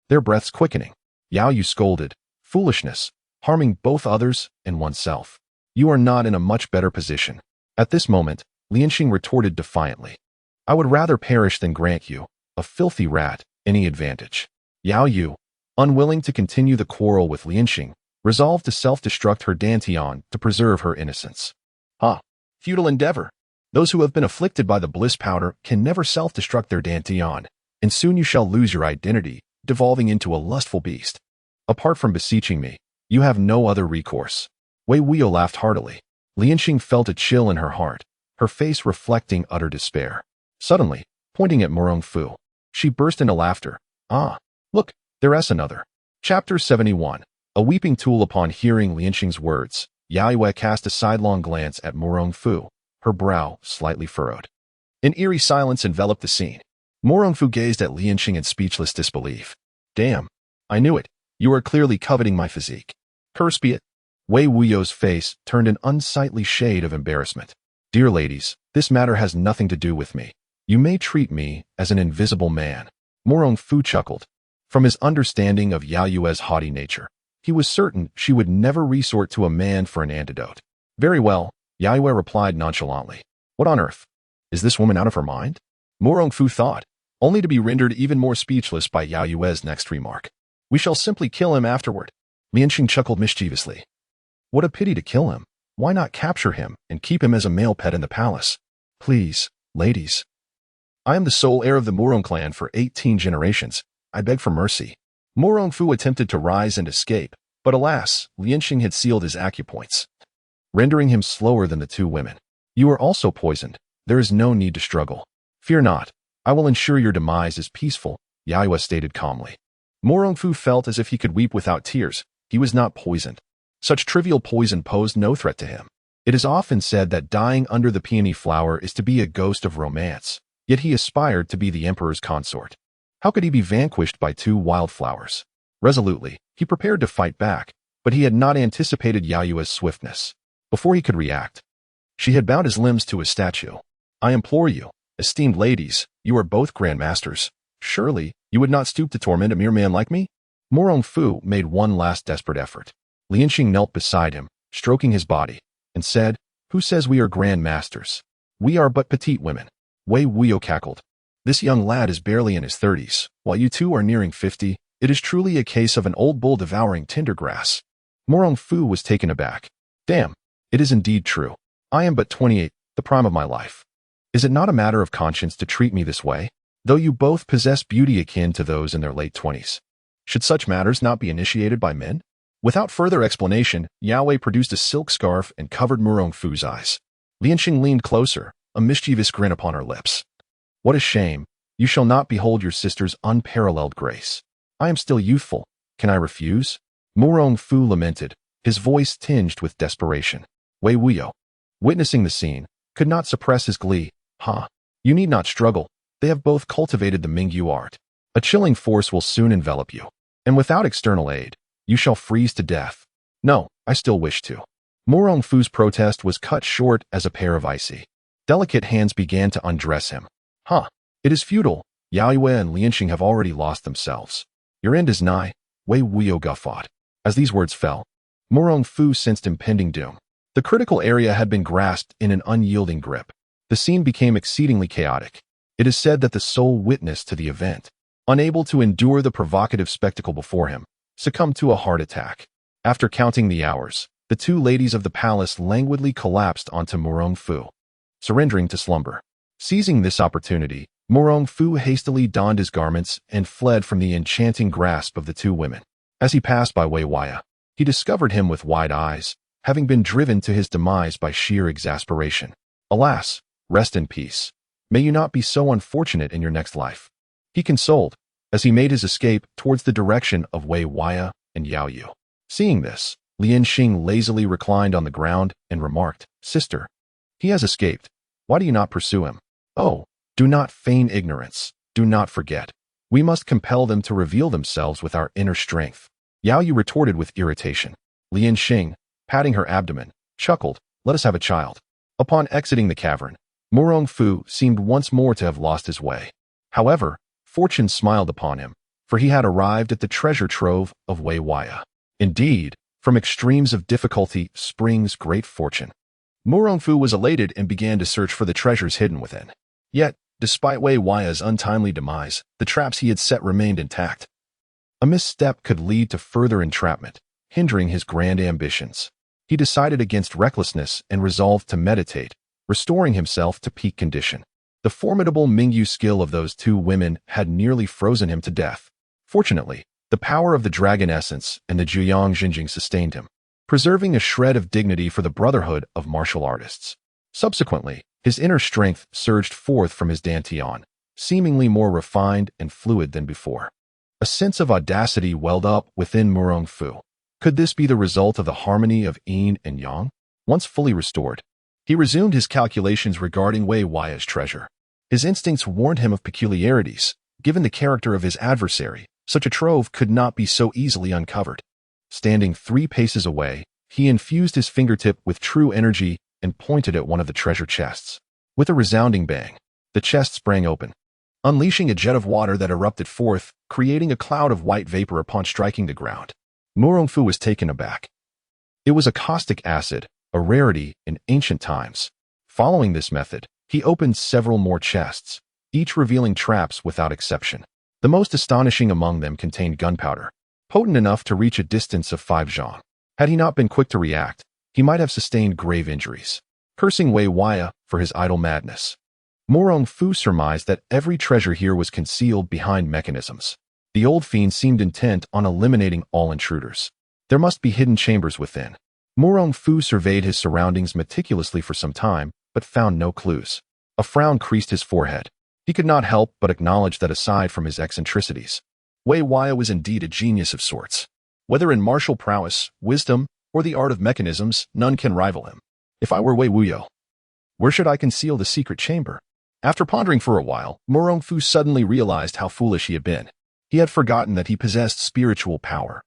their breaths quickening. Yao Yu scolded, Foolishness, harming both others and oneself. You are not in a much better position. At this moment, Lianxing retorted defiantly, I would rather perish than grant you, a filthy rat, any advantage. Yao Yu, unwilling to continue the quarrel with Lianxing, resolved to self-destruct her dantian to preserve her innocence. Futile endeavor. Those who have been afflicted by the bliss powder can never self-destruct their dantian, and soon you shall lose your identity, devolving into a lustful beast. Apart from beseeching me, you have no other recourse. Wei Wuya laughed heartily. Lianxing felt a chill in her heart, her face reflecting utter despair. Suddenly, pointing at Murong Fu, she burst into laughter. Look, there's another. Chapter 71. A weeping tool. Upon hearing Lianxing's words, Yao Yu cast a sidelong glance at Murong Fu, her brow slightly furrowed. An eerie silence enveloped the scene. Murong Fu gazed at Lianxing in speechless disbelief. Damn, I knew it. You are clearly coveting my physique. Curse be it. Wei Wuya's face turned an unsightly shade of embarrassment. Dear ladies, this matter has nothing to do with me. You may treat me as an invisible man. Murong Fu chuckled. From his understanding of Yao Yu's haughty nature, he was certain she would never resort to a man for an antidote. Very well, Yao Yu replied nonchalantly. What on earth? Is this woman out of her mind? Murong Fu thought, only to be rendered even more speechless by Yao Yu's next remark. We shall simply kill him afterward. Lianxing chuckled mischievously. What a pity to kill him. Why not capture him and keep him as a male pet in the palace? Please, ladies. I am the sole heir of the Murong clan for 18 generations. I beg for mercy. Murong Fu attempted to rise and escape, but alas, Lianxing had sealed his acupoints, rendering him slower than the two women. You are also poisoned. There is no need to struggle. Fear not. I will ensure your demise is peaceful, Yuyan stated calmly. Murong Fu felt as if he could weep without tears. He was not poisoned. Such trivial poison posed no threat to him. It is often said that dying under the peony flower is to be a ghost of romance, yet he aspired to be the emperor's consort. How could he be vanquished by two wildflowers? Resolutely, he prepared to fight back, but he had not anticipated Yuyan's swiftness. Before he could react, she had bound his limbs to a statue. I implore you, esteemed ladies, you are both grandmasters. Surely, you would not stoop to torment a mere man like me? Murong Fu made one last desperate effort. Lianxing knelt beside him, stroking his body, and said, Who says we are grand masters? We are but petite women. Wei Wuyo cackled. This young lad is barely in his 30s, while you two are nearing 50. It is truly a case of an old bull devouring tender grass. Murong Fu was taken aback. Damn, it is indeed true. I am but 28, the prime of my life. Is it not a matter of conscience to treat me this way? Though you both possess beauty akin to those in their late 20s. Should such matters not be initiated by men? Without further explanation, Yuyan produced a silk scarf and covered Murong Fu's eyes. Lianxing leaned closer, a mischievous grin upon her lips. What a shame. You shall not behold your sister's unparalleled grace. I am still youthful. Can I refuse? Murong Fu lamented, his voice tinged with desperation. Wei Wuyo, witnessing the scene, could not suppress his glee. You need not struggle. They have both cultivated the Mingyu art. A chilling force will soon envelop you. And without external aid, you shall freeze to death. No, I still wish to. Murong Fu's protest was cut short as a pair of icy, delicate hands began to undress him. It is futile. Yuyan and Lianxing have already lost themselves. Your end is nigh, Wei Wuyo guffawed. As these words fell, Murong Fu sensed impending doom. The critical area had been grasped in an unyielding grip. The scene became exceedingly chaotic. It is said that the sole witness to the event, unable to endure the provocative spectacle before him, succumbed to a heart attack. After counting the hours, the two ladies of the palace languidly collapsed onto Murong Fu, surrendering to slumber. Seizing this opportunity, Murong Fu hastily donned his garments and fled from the enchanting grasp of the two women. As he passed by Wei Wuyo, he discovered him with wide eyes, having been driven to his demise by sheer exasperation. Alas, rest in peace. May you not be so unfortunate in your next life. He consoled, as he made his escape towards the direction of Wei Wuyo and Yuyan. Seeing this, Lianxing lazily reclined on the ground and remarked, Sister, he has escaped. Why do you not pursue him? Oh, do not feign ignorance. Do not forget. We must compel them to reveal themselves with our inner strength. Yuyan retorted with irritation. Lianxing, patting her abdomen, chuckled, Let us have a child. Upon exiting the cavern, Murong Fu seemed once more to have lost his way. However, fortune smiled upon him, for he had arrived at the treasure trove of Wei Wuyo. Indeed, from extremes of difficulty springs great fortune. Murong Fu was elated and began to search for the treasures hidden within. Yet, despite Wei Wuyo's untimely demise, the traps he had set remained intact. A misstep could lead to further entrapment, hindering his grand ambitions. He decided against recklessness and resolved to meditate, restoring himself to peak condition. The formidable Mingyu skill of those two women had nearly frozen him to death. Fortunately, the power of the dragon essence and the Juyang Jinjing sustained him, preserving a shred of dignity for the brotherhood of martial artists. Subsequently, his inner strength surged forth from his dantian, seemingly more refined and fluid than before. A sense of audacity welled up within Murong Fu. Could this be the result of the harmony of yin and yang? Once fully restored, he resumed his calculations regarding Wei Wuyo's treasure. His instincts warned him of peculiarities. Given the character of his adversary, such a trove could not be so easily uncovered. Standing 3 paces away, he infused his fingertip with true energy and pointed at one of the treasure chests. With a resounding bang, the chest sprang open, unleashing a jet of water that erupted forth, creating a cloud of white vapor upon striking the ground. Murong Fu was taken aback. It was a caustic acid, a rarity in ancient times. Following this method, he opened several more chests, each revealing traps without exception. The most astonishing among them contained gunpowder, potent enough to reach a distance of 5 zhang. Had he not been quick to react, he might have sustained grave injuries. Cursing Wei Wuyo for his idle madness, Murong Fu surmised that every treasure here was concealed behind mechanisms. The old fiend seemed intent on eliminating all intruders. There must be hidden chambers within. Murong Fu surveyed his surroundings meticulously for some time, but found no clues. A frown creased his forehead. He could not help but acknowledge that aside from his eccentricities, Wei Wuya was indeed a genius of sorts. Whether in martial prowess, wisdom, or the art of mechanisms, none can rival him. If I were Wei Wuya, where should I conceal the secret chamber? After pondering for a while, Murong Fu suddenly realized how foolish he had been. He had forgotten that he possessed spiritual power,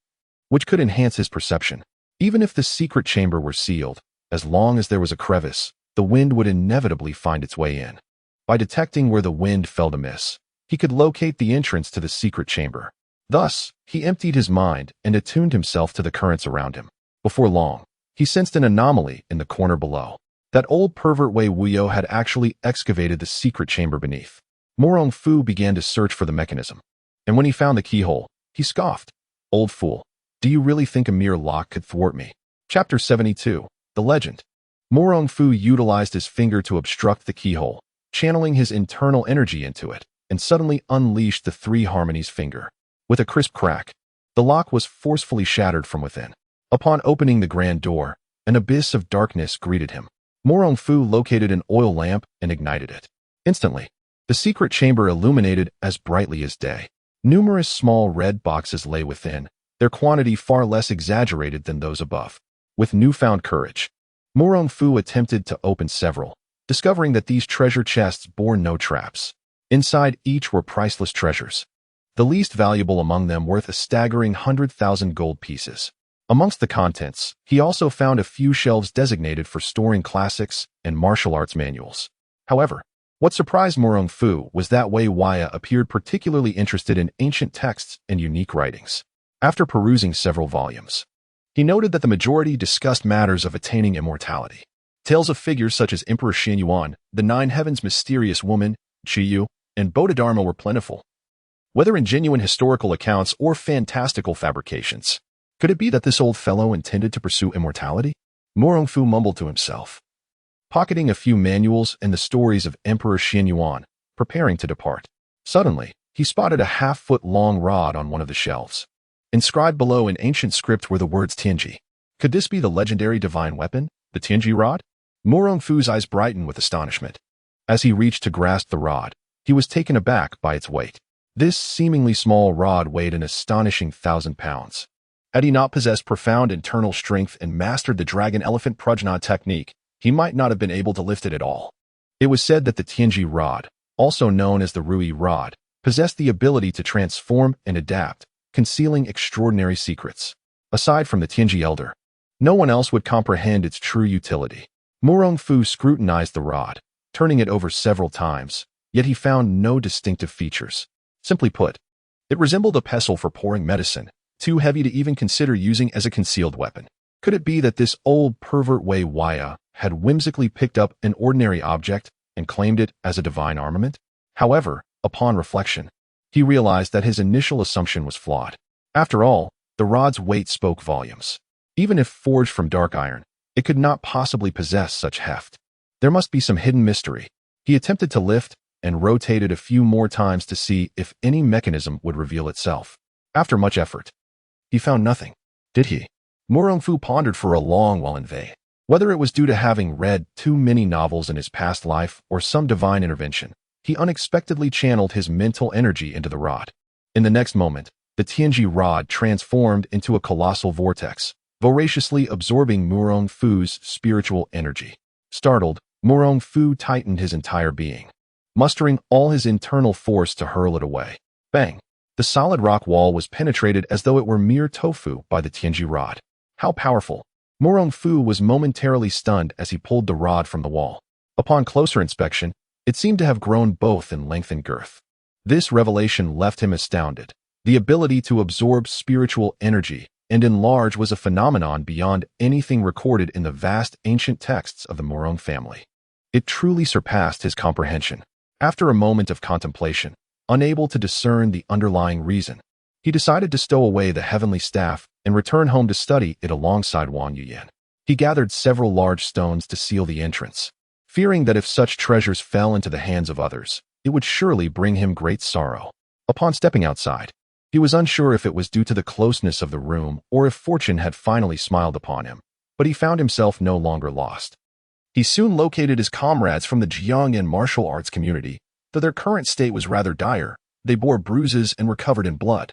which could enhance his perception. Even if the secret chamber were sealed, as long as there was a crevice, the wind would inevitably find its way in. By detecting where the wind fell amiss, he could locate the entrance to the secret chamber. Thus, he emptied his mind and attuned himself to the currents around him. Before long, he sensed an anomaly in the corner below. That old pervert Wei Wuya had actually excavated the secret chamber beneath. Murong Fu began to search for the mechanism, and when he found the keyhole, he scoffed. "Old fool, do you really think a mere lock could thwart me?" Chapter 72. The Legend. Murong Fu utilized his finger to obstruct the keyhole, channeling his internal energy into it, and suddenly unleashed the Three Harmonies finger. With a crisp crack, the lock was forcefully shattered from within. Upon opening the grand door, an abyss of darkness greeted him. Murong Fu located an oil lamp and ignited it. Instantly, the secret chamber illuminated as brightly as day. Numerous small red boxes lay within, their quantity far less exaggerated than those above. With newfound courage, Murong Fu attempted to open several, discovering that these treasure chests bore no traps. Inside each were priceless treasures, the least valuable among them worth a staggering 100,000 gold pieces. Amongst the contents, he also found a few shelves designated for storing classics and martial arts manuals. However, what surprised Murong Fu was that Wei Wuya appeared particularly interested in ancient texts and unique writings. After perusing several volumes, he noted that the majority discussed matters of attaining immortality. Tales of figures such as Emperor Yuyan, the Nine Heavens' mysterious woman, Qiyu, and Bodhidharma were plentiful. Whether in genuine historical accounts or fantastical fabrications, could it be that this old fellow intended to pursue immortality? Murong Fu mumbled to himself, pocketing a few manuals and the stories of Emperor Yuan, preparing to depart. Suddenly, he spotted a half-foot-long rod on one of the shelves. Inscribed below in ancient script were the words Tianji. Could this be the legendary divine weapon, the Tianji rod? Murong Fu's eyes brightened with astonishment. As he reached to grasp the rod, he was taken aback by its weight. This seemingly small rod weighed an astonishing 1,000 pounds. Had he not possessed profound internal strength and mastered the dragon-elephant prajna technique, he might not have been able to lift it at all. It was said that the Tianji rod, also known as the Rui rod, possessed the ability to transform and adapt, concealing extraordinary secrets. Aside from the Tianji elder, no one else would comprehend its true utility. Murong Fu scrutinized the rod, turning it over several times, yet he found no distinctive features. Simply put, it resembled a pestle for pouring medicine, too heavy to even consider using as a concealed weapon. Could it be that this old pervert Wei Wuya had whimsically picked up an ordinary object and claimed it as a divine armament? However, upon reflection, he realized that his initial assumption was flawed. After all, the rod's weight spoke volumes. Even if forged from dark iron, it could not possibly possess such heft. There must be some hidden mystery. He attempted to lift and rotated a few more times to see if any mechanism would reveal itself. After much effort, he found nothing. Did he? Murong Fu pondered for a long while in vain. Whether it was due to having read too many novels in his past life or some divine intervention, he unexpectedly channeled his mental energy into the rod. In the next moment, the Tianji rod transformed into a colossal vortex, voraciously absorbing Murong Fu's spiritual energy. Startled, Murong Fu tightened his entire being, mustering all his internal force to hurl it away. Bang! The solid rock wall was penetrated as though it were mere tofu by the Tianji rod. How powerful! Murong Fu was momentarily stunned as he pulled the rod from the wall. Upon closer inspection, it seemed to have grown both in length and girth. This revelation left him astounded. The ability to absorb spiritual energy and enlarge was a phenomenon beyond anything recorded in the vast ancient texts of the Murong family. It truly surpassed his comprehension. After a moment of contemplation, unable to discern the underlying reason, he decided to stow away the heavenly staff and return home to study it alongside Wang Yuyan. He gathered several large stones to seal the entrance, fearing that if such treasures fell into the hands of others, it would surely bring him great sorrow. Upon stepping outside, he was unsure if it was due to the closeness of the room or if fortune had finally smiled upon him, but he found himself no longer lost. He soon located his comrades from the Jiangnan martial arts community. Though their current state was rather dire, they bore bruises and were covered in blood.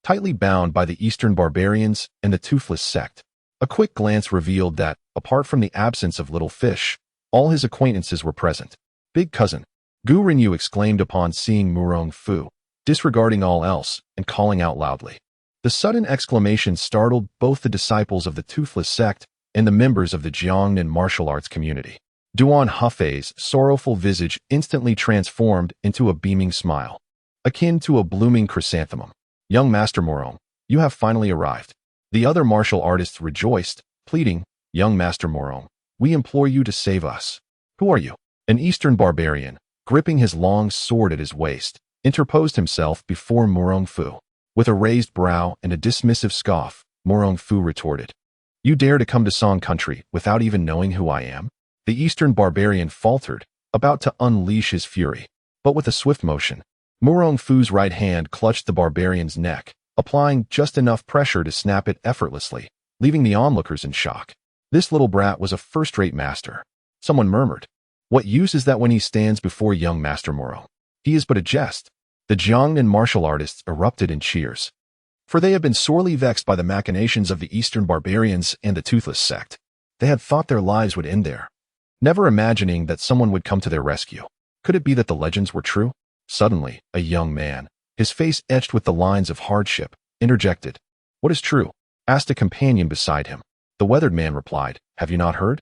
Tightly bound by the Eastern barbarians and the toothless sect, a quick glance revealed that, apart from the absence of little fish, all his acquaintances were present. "Big cousin," Gu Rinyu exclaimed upon seeing Murong Fu, disregarding all else and calling out loudly. The sudden exclamation startled both the disciples of the toothless sect and the members of the Jiangnan martial arts community. Duan Hefei's sorrowful visage instantly transformed into a beaming smile, akin to a blooming chrysanthemum. "Young Master Murong, you have finally arrived." The other martial artists rejoiced, pleading, "Young Master Murong, we implore you to save us." "Who are you?" An Eastern barbarian, gripping his long sword at his waist, interposed himself before Murong Fu. With a raised brow and a dismissive scoff, Murong Fu retorted, "You dare to come to Song country without even knowing who I am?" The Eastern barbarian faltered, about to unleash his fury. But with a swift motion, Murong Fu's right hand clutched the barbarian's neck, applying just enough pressure to snap it effortlessly, leaving the onlookers in shock. "This little brat was a first-rate master." Someone murmured, "What use is that when he stands before young Master Murong? He is but a jest." The Jiangnan martial artists erupted in cheers, for they had been sorely vexed by the machinations of the Eastern barbarians and the toothless sect. They had thought their lives would end there, never imagining that someone would come to their rescue. Could it be that the legends were true? Suddenly, a young man, his face etched with the lines of hardship, interjected. "What is true?" asked a companion beside him. The weathered man replied, "Have you not heard?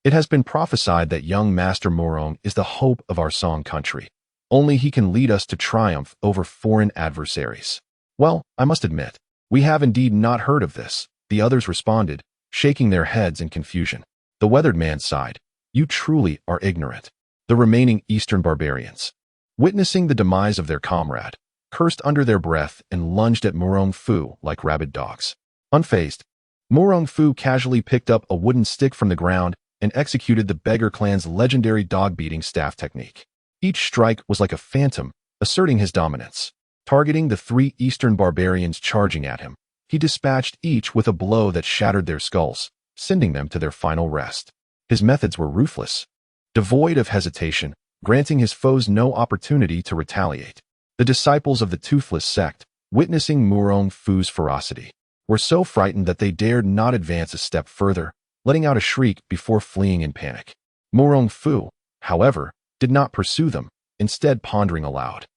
It has been prophesied that young Master Murong is the hope of our Song country. Only he can lead us to triumph over foreign adversaries." "Well, I must admit, we have indeed not heard of this," the others responded, shaking their heads in confusion. The weathered man sighed, "You truly are ignorant." The remaining Eastern barbarians, witnessing the demise of their comrade, cursed under their breath and lunged at Murong Fu like rabid dogs. Unfazed, Murong Fu casually picked up a wooden stick from the ground and executed the beggar clan's legendary dog-beating staff technique. Each strike was like a phantom, asserting his dominance. Targeting the three Eastern barbarians charging at him, he dispatched each with a blow that shattered their skulls, sending them to their final rest. His methods were ruthless, devoid of hesitation, granting his foes no opportunity to retaliate. The disciples of the toothless sect, witnessing Murong Fu's ferocity, were so frightened that they dared not advance a step further, letting out a shriek before fleeing in panic. Murong Fu, however, did not pursue them, instead pondering aloud.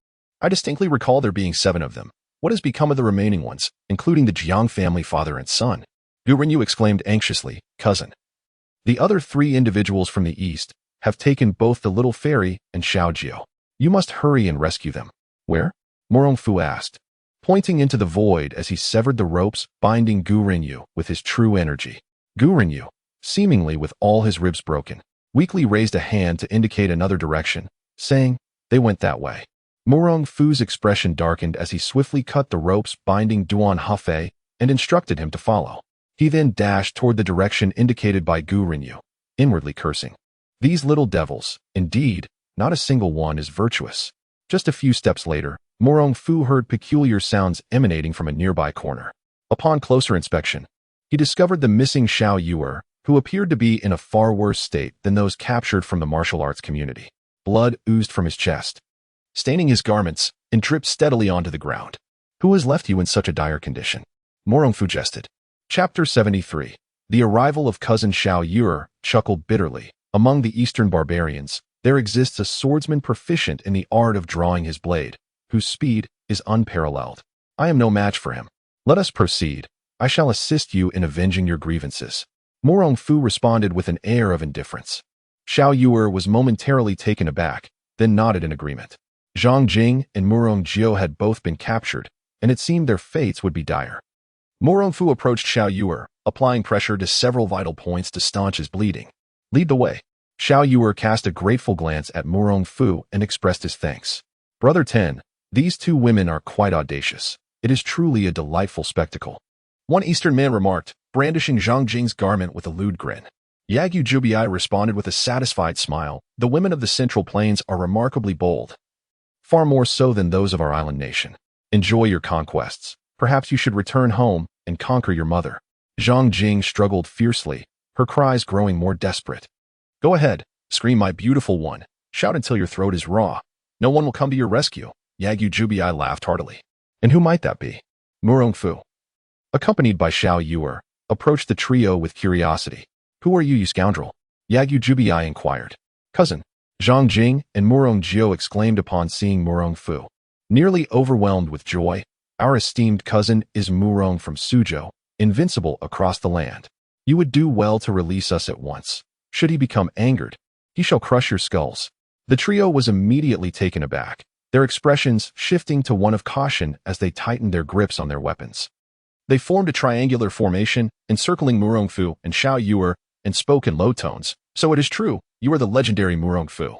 "I distinctly recall there being 7 of them. What has become of the remaining ones, including the Jiang family father and son?" Gu Rinyu exclaimed anxiously, "Cousin, the other 3 individuals from the east have taken both the little fairy and Xiaojiu. You must hurry and rescue them." "Where?" Murong Fu asked, pointing into the void as he severed the ropes binding Gu Rinyu with his true energy. Gu Rinyu, seemingly with all his ribs broken, weakly raised a hand to indicate another direction, saying, "They went that way." Murong Fu's expression darkened as he swiftly cut the ropes binding Duan Hefei and instructed him to follow. He then dashed toward the direction indicated by Gu Rinyu, inwardly cursing. "These little devils, indeed, not a single one is virtuous." Just a few steps later, Murong Fu heard peculiar sounds emanating from a nearby corner. Upon closer inspection, he discovered the missing Xiao Yuer, who appeared to be in a far worse state than those captured from the martial arts community. Blood oozed from his chest, staining his garments, and dripped steadily onto the ground. "Who has left you in such a dire condition?" Murong Fu jested. Chapter 73. The arrival of cousin Xiao Yuer chuckled bitterly. "Among the Eastern barbarians, there exists a swordsman proficient in the art of drawing his blade, whose speed is unparalleled. I am no match for him. Let us proceed. I shall assist you in avenging your grievances." Murong Fu responded with an air of indifference. Xiao Yuer was momentarily taken aback, then nodded in agreement. Zhang Jing and Murong Jiu had both been captured, and it seemed their fates would be dire. Murong Fu approached Xiao Yuer, applying pressure to several vital points to staunch his bleeding. "Lead the way." Xiao Yuer cast a grateful glance at Murong Fu and expressed his thanks. "Brother Ten, these 2 women are quite audacious. It is truly a delightful spectacle," one Eastern man remarked, brandishing Zhang Jing's garment with a lewd grin. Yagyu Jubiai responded with a satisfied smile. "The women of the Central Plains are remarkably bold, far more so than those of our island nation. Enjoy your conquests. Perhaps you should return home and conquer your mother." Zhang Jing struggled fiercely, her cries growing more desperate. Go ahead, scream my beautiful one. Shout until your throat is raw. No one will come to your rescue. Yagyu Jubai laughed heartily. And who might that be? Murong Fu, accompanied by Xiao Yuer, approached the trio with curiosity. Who are you scoundrel? Yagyu Jubai inquired. Cousin. Zhang Jing and Murong Jiu exclaimed upon seeing Murong Fu. Nearly overwhelmed with joy, our esteemed cousin is Murong from Suzhou, invincible across the land. You would do well to release us at once. Should he become angered, he shall crush your skulls. The trio was immediately taken aback, their expressions shifting to one of caution as they tightened their grips on their weapons. They formed a triangular formation, encircling Murong Fu and Xiao Yuer, and spoke in low tones. So it is true, you are the legendary Murong Fu.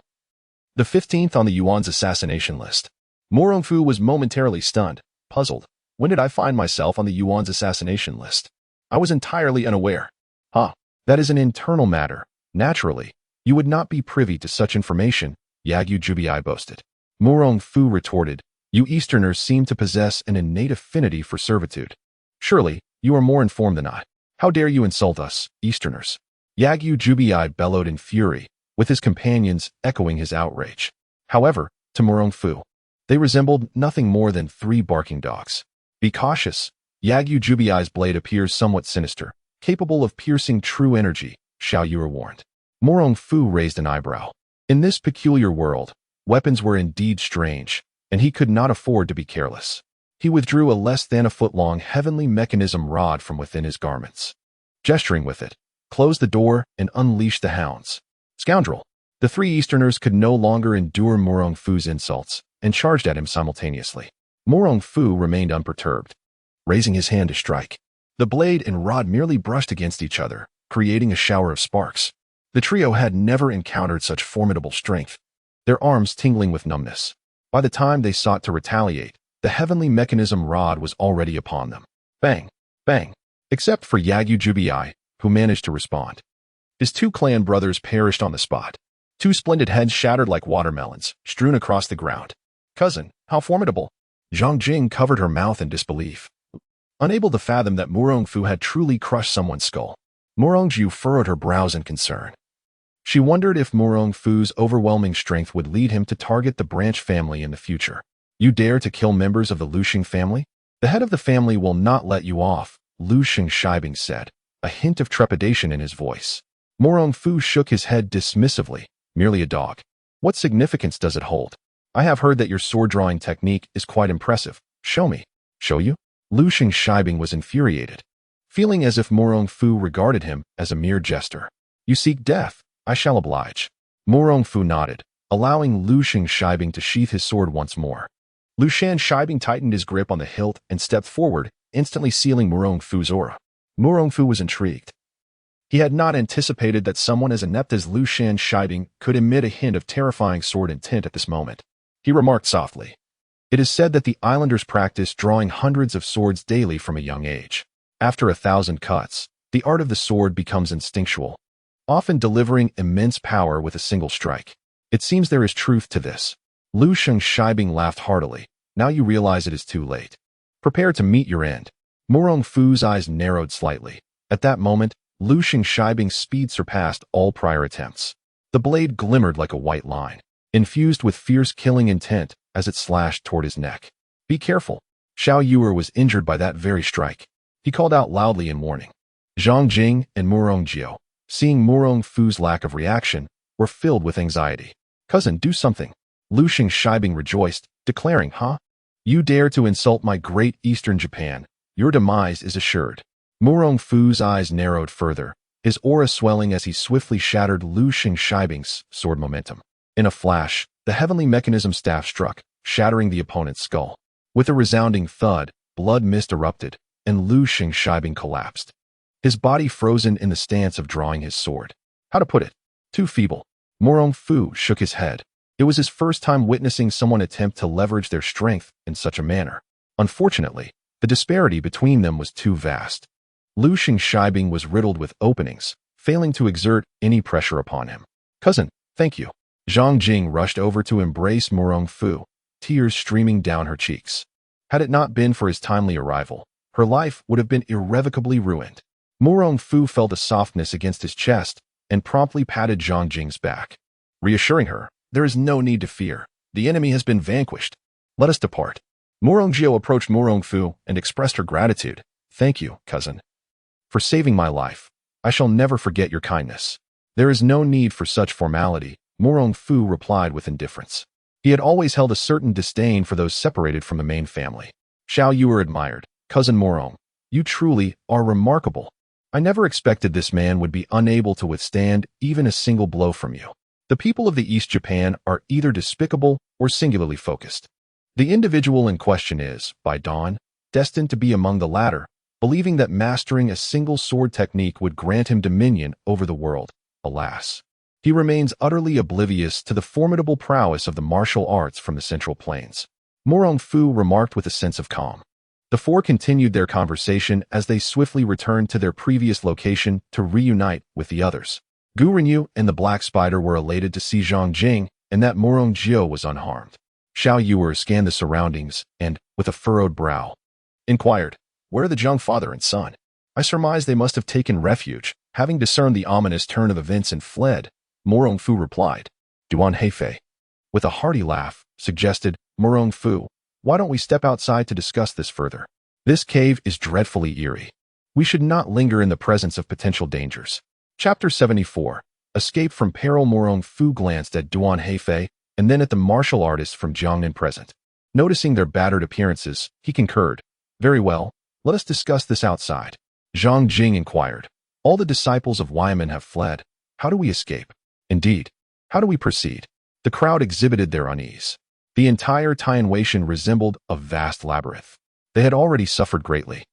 The 15th on the Yuan's assassination list. Murong Fu was momentarily stunned, puzzled. When did I find myself on the Yuan's assassination list? I was entirely unaware. That is an internal matter. Naturally, you would not be privy to such information, Yagyu Jubai boasted. Murong Fu retorted, you Easterners seem to possess an innate affinity for servitude. Surely, you are more informed than I. How dare you insult us, Easterners? Yagyu Jubai bellowed in fury, with his companions echoing his outrage. However, to Murong Fu, they resembled nothing more than 3 barking dogs. Be cautious. Yagyu Jubai's blade appears somewhat sinister, capable of piercing true energy, Xiao Yuer warned. Murong Fu raised an eyebrow. In this peculiar world, weapons were indeed strange, and he could not afford to be careless. He withdrew a less than a foot-long heavenly mechanism rod from within his garments. Gesturing with it, closed the door and unleashed the hounds. Scoundrel! The 3 Easterners could no longer endure Murong Fu's insults and charged at him simultaneously. Murong Fu remained unperturbed, raising his hand to strike. The blade and rod merely brushed against each other, creating a shower of sparks. The trio had never encountered such formidable strength, their arms tingling with numbness. By the time they sought to retaliate, the heavenly mechanism rod was already upon them. Bang! Bang! Except for Yagyu Jubai, who managed to respond. His 2 clan brothers perished on the spot. 2 splendid heads shattered like watermelons, strewn across the ground. Cousin, how formidable! Zhang Jing covered her mouth in disbelief, unable to fathom that Murong Fu had truly crushed someone's skull. Murong Jiu furrowed her brows in concern. She wondered if Murong Fu's overwhelming strength would lead him to target the Branch family in the future. You dare to kill members of the Luxing family? The head of the family will not let you off, Luxing Shibing said, a hint of trepidation in his voice. Murong Fu shook his head dismissively, merely a dog. What significance does it hold? I have heard that your sword-drawing technique is quite impressive. Show me. Show you? Luxing Shibing was infuriated, feeling as if Murong Fu regarded him as a mere jester. You seek death. I shall oblige. Murong Fu nodded, allowing Luxing Shibing to sheath his sword once more. Luxing Shibing tightened his grip on the hilt and stepped forward, instantly sealing Murong Fu's aura. Murong Fu was intrigued. He had not anticipated that someone as inept as Luxing Shibing could emit a hint of terrifying sword intent at this moment. He remarked softly, it is said that the islanders practice drawing hundreds of swords daily from a young age. After 1,000 cuts, the art of the sword becomes instinctual, often delivering immense power with a single strike. It seems there is truth to this. Luxing Shibing laughed heartily. Now you realize it is too late. Prepare to meet your end. Murong Fu's eyes narrowed slightly. At that moment, Luxing Shibing's speed surpassed all prior attempts. The blade glimmered like a white line, infused with fierce killing intent as it slashed toward his neck. Be careful. Xiao Yuer was injured by that very strike. He called out loudly in warning. Zhang Jing and Murong Jiu, seeing Murong Fu's lack of reaction, were filled with anxiety. Cousin, do something. Luxing Shibing rejoiced, declaring, You dare to insult my great Eastern Japan. Your demise is assured. Murong Fu's eyes narrowed further, his aura swelling as he swiftly shattered Luxing Shibing's sword momentum. In a flash, the heavenly mechanism staff struck, shattering the opponent's skull. With a resounding thud, blood mist erupted, and Luxing Shibing collapsed, his body frozen in the stance of drawing his sword. How to put it? Too feeble. Murong Fu shook his head. It was his first time witnessing someone attempt to leverage their strength in such a manner. Unfortunately, the disparity between them was too vast. Luxing Shibing was riddled with openings, failing to exert any pressure upon him. Cousin, thank you. Zhang Jing rushed over to embrace Murong Fu, tears streaming down her cheeks. Had it not been for his timely arrival, her life would have been irrevocably ruined. Murong Fu felt a softness against his chest, and promptly patted Zhang Jing's back, reassuring her, "There is no need to fear. The enemy has been vanquished. Let us depart." Murong Jiao approached Murong Fu and expressed her gratitude. "Thank you, cousin, for saving my life. I shall never forget your kindness." "There is no need for such formality," Murong Fu replied with indifference. He had always held a certain disdain for those separated from the main family. Xiao Yuer admired, "Cousin Murong, you truly are remarkable. I never expected this man would be unable to withstand even a single blow from you. The people of the East Japan are either despicable or singularly focused. The individual in question is, by dawn, destined to be among the latter, believing that mastering a single sword technique would grant him dominion over the world. Alas, he remains utterly oblivious to the formidable prowess of the martial arts from the Central Plains." Murong Fu remarked with a sense of calm. The four continued their conversation as they swiftly returned to their previous location to reunite with the others. Gu Renyu and the Black Spider were elated to see Zhang Jing and that Murong Jiao was unharmed. Xiao Yuer scanned the surroundings and, with a furrowed brow, inquired, "Where are the Zhang father and son? I surmise they must have taken refuge, having discerned the ominous turn of events and fled." Murong Fu replied. "Duan Heifei." With a hearty laugh, suggested Murong Fu, "Why don't we step outside to discuss this further? This cave is dreadfully eerie. We should not linger in the presence of potential dangers." Chapter 74. Escape from Peril. Murong Fu glanced at Duan Heifei and then at the martial artists from Jiangnan present. Noticing their battered appearances, he concurred, "Very well, let us discuss this outside." Zhang Jing inquired, "All the disciples of Yuyan have fled. How do we escape? Indeed, how do we proceed?" The crowd exhibited their unease. The entire Tianwei resembled a vast labyrinth. They had already suffered greatly,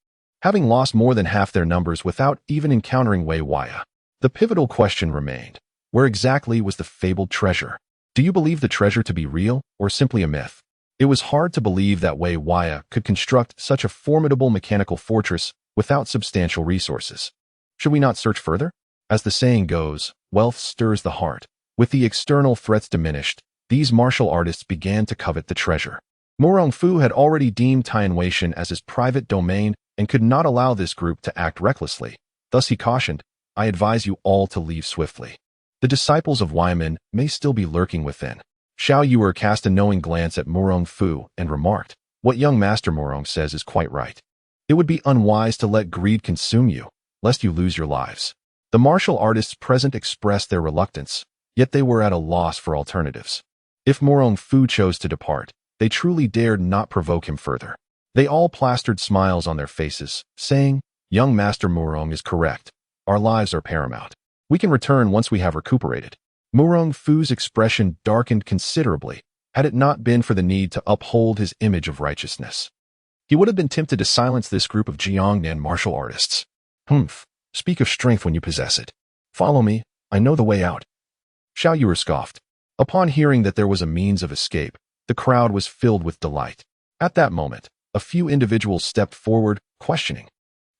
having lost more than half their numbers without even encountering Wei Waya. The pivotal question remained, where exactly was the fabled treasure? Do you believe the treasure to be real or simply a myth? It was hard to believe that Wei Waya could construct such a formidable mechanical fortress without substantial resources. Should we not search further? As the saying goes, wealth stirs the heart. With the external threats diminished, these martial artists began to covet the treasure. Murong Fu had already deemed Tianwei as his private domain and could not allow this group to act recklessly. Thus he cautioned, "I advise you all to leave swiftly. The disciples of Yuyan may still be lurking within." Xiao Yuer cast a knowing glance at Murong Fu and remarked, "What young Master Murong says is quite right. It would be unwise to let greed consume you, lest you lose your lives." The martial artists present expressed their reluctance, yet they were at a loss for alternatives. If Murong Fu chose to depart, they truly dared not provoke him further. They all plastered smiles on their faces, saying, "Young Master Murong is correct. Our lives are paramount. We can return once we have recuperated." Murong Fu's expression darkened considerably, had it not been for the need to uphold his image of righteousness. He would have been tempted to silence this group of Jiangnan martial artists. "Humph, speak of strength when you possess it. Follow me, I know the way out." Xiao Yuer scoffed. Upon hearing that there was a means of escape, the crowd was filled with delight. At that moment, a few individuals stepped forward, questioning.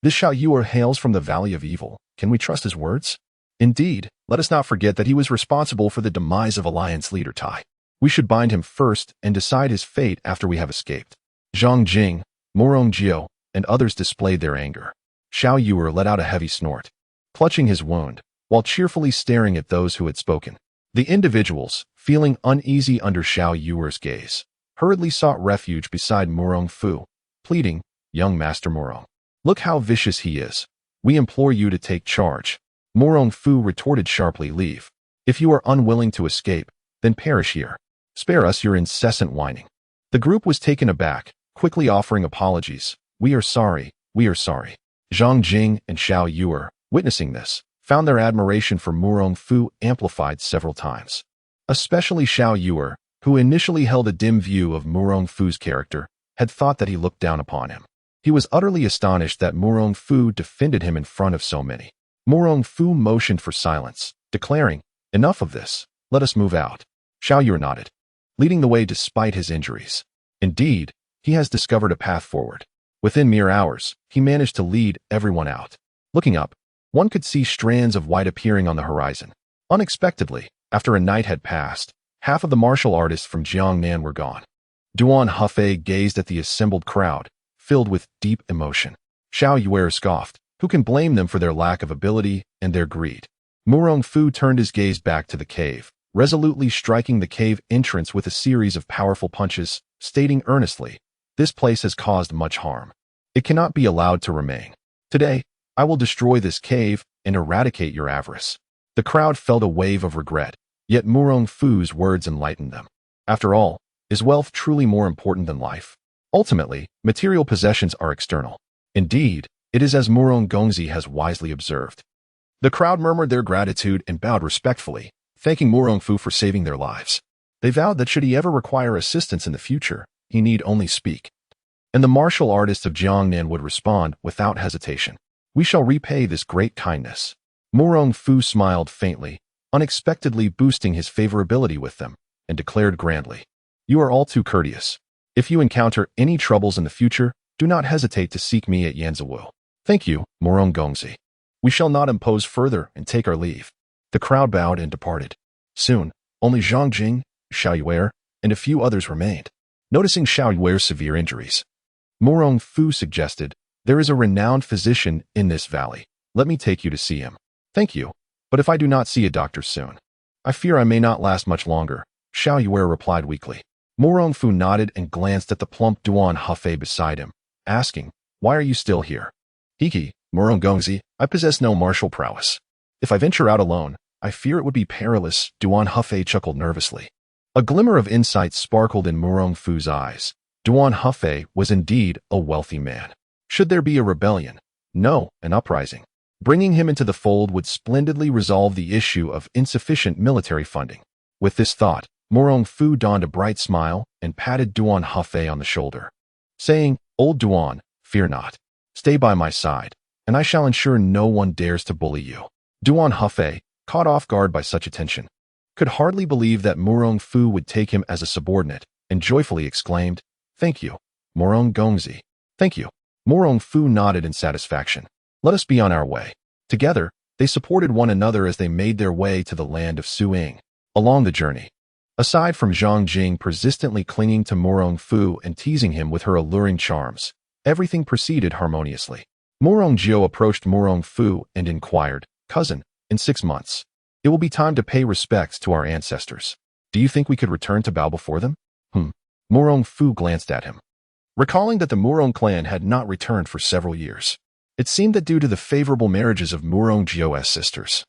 "This Xiao Yuer hails from the Valley of Evil. Can we trust his words? Indeed, let us not forget that he was responsible for the demise of Alliance leader Tai. We should bind him first and decide his fate after we have escaped." Zhang Jing, Murong Jiao, and others displayed their anger. Xiao Yuer let out a heavy snort, clutching his wound, while cheerfully staring at those who had spoken. The individuals, feeling uneasy under Xiao Yuer's gaze, hurriedly sought refuge beside Murong Fu, pleading, "Young Master Murong, look how vicious he is. We implore you to take charge." Murong Fu retorted sharply, "Leave. If you are unwilling to escape, then perish here. Spare us your incessant whining." The group was taken aback, quickly offering apologies. "We are sorry, we are sorry." Zhang Jing and Xiao Yuer, witnessing this, found their admiration for Murong Fu amplified several times. Especially Xiao Yuer, who initially held a dim view of Murong Fu's character, had thought that he looked down upon him. He was utterly astonished that Murong Fu defended him in front of so many. Murong Fu motioned for silence, declaring, "Enough of this, let us move out." Xiao Yuer nodded, leading the way despite his injuries. Indeed, he has discovered a path forward. Within mere hours, he managed to lead everyone out. Looking up, one could see strands of white appearing on the horizon. Unexpectedly, after a night had passed, half of the martial artists from Jiangnan were gone. Duan Heifei gazed at the assembled crowd, filled with deep emotion. Xiao Yuer scoffed, "Who can blame them for their lack of ability and their greed? Murong Fu turned his gaze back to the cave, resolutely striking the cave entrance with a series of powerful punches, stating earnestly, "This place has caused much harm. It cannot be allowed to remain. Today, I will destroy this cave and eradicate your avarice." The crowd felt a wave of regret, yet Murong Fu's words enlightened them. After all, is wealth truly more important than life? Ultimately, material possessions are external. Indeed, it is as Murong Gongzi has wisely observed. The crowd murmured their gratitude and bowed respectfully, thanking Murong Fu for saving their lives. They vowed that should he ever require assistance in the future, he need only speak. And the martial artist of Jiangnan would respond without hesitation. "We shall repay this great kindness." Murong Fu smiled faintly, unexpectedly boosting his favorability with them, and declared grandly, "You are all too courteous. If you encounter any troubles in the future, do not hesitate to seek me at Yanziwu. Thank you, Murong Gongzi. We shall not impose further and take our leave." The crowd bowed and departed. Soon, only Zhang Jing, Xiao Yuer, and a few others remained. Noticing Xiao Yuer's severe injuries, Murong Fu suggested, "There is a renowned physician in this valley. Let me take you to see him." "Thank you, but if I do not see a doctor soon, I fear I may not last much longer," Xiao Yuer replied weakly. Murong Fu nodded and glanced at the plump Duan Hufei beside him, asking, "Why are you still here?" "Hiki, Murong Gongzi, I possess no martial prowess. If I venture out alone, I fear it would be perilous," Duan Hufei chuckled nervously. A glimmer of insight sparkled in Murong Fu's eyes. Duan Hufei was indeed a wealthy man. Should there be a rebellion? No, an uprising. Bringing him into the fold would splendidly resolve the issue of insufficient military funding. With this thought, Murong Fu donned a bright smile and patted Duan Hufei on the shoulder, saying, "Old Duan, fear not. Stay by my side, and I shall ensure no one dares to bully you." Duan Hufei, caught off guard by such attention, could hardly believe that Murong Fu would take him as a subordinate, and joyfully exclaimed, "Thank you, Murong Gongzi. Thank you." Murong Fu nodded in satisfaction. "Let us be on our way." Together, they supported one another as they made their way to the land of Suing. Along the journey, aside from Zhang Jing persistently clinging to Murong Fu and teasing him with her alluring charms, everything proceeded harmoniously. Murong Jiu approached Murong Fu and inquired, "Cousin, in 6 months, it will be time to pay respects to our ancestors. Do you think we could return to bow before them?" Murong Fu glanced at him, recalling that the Murong clan had not returned for several years. It seemed that due to the favorable marriages of Murong Jiu's sisters,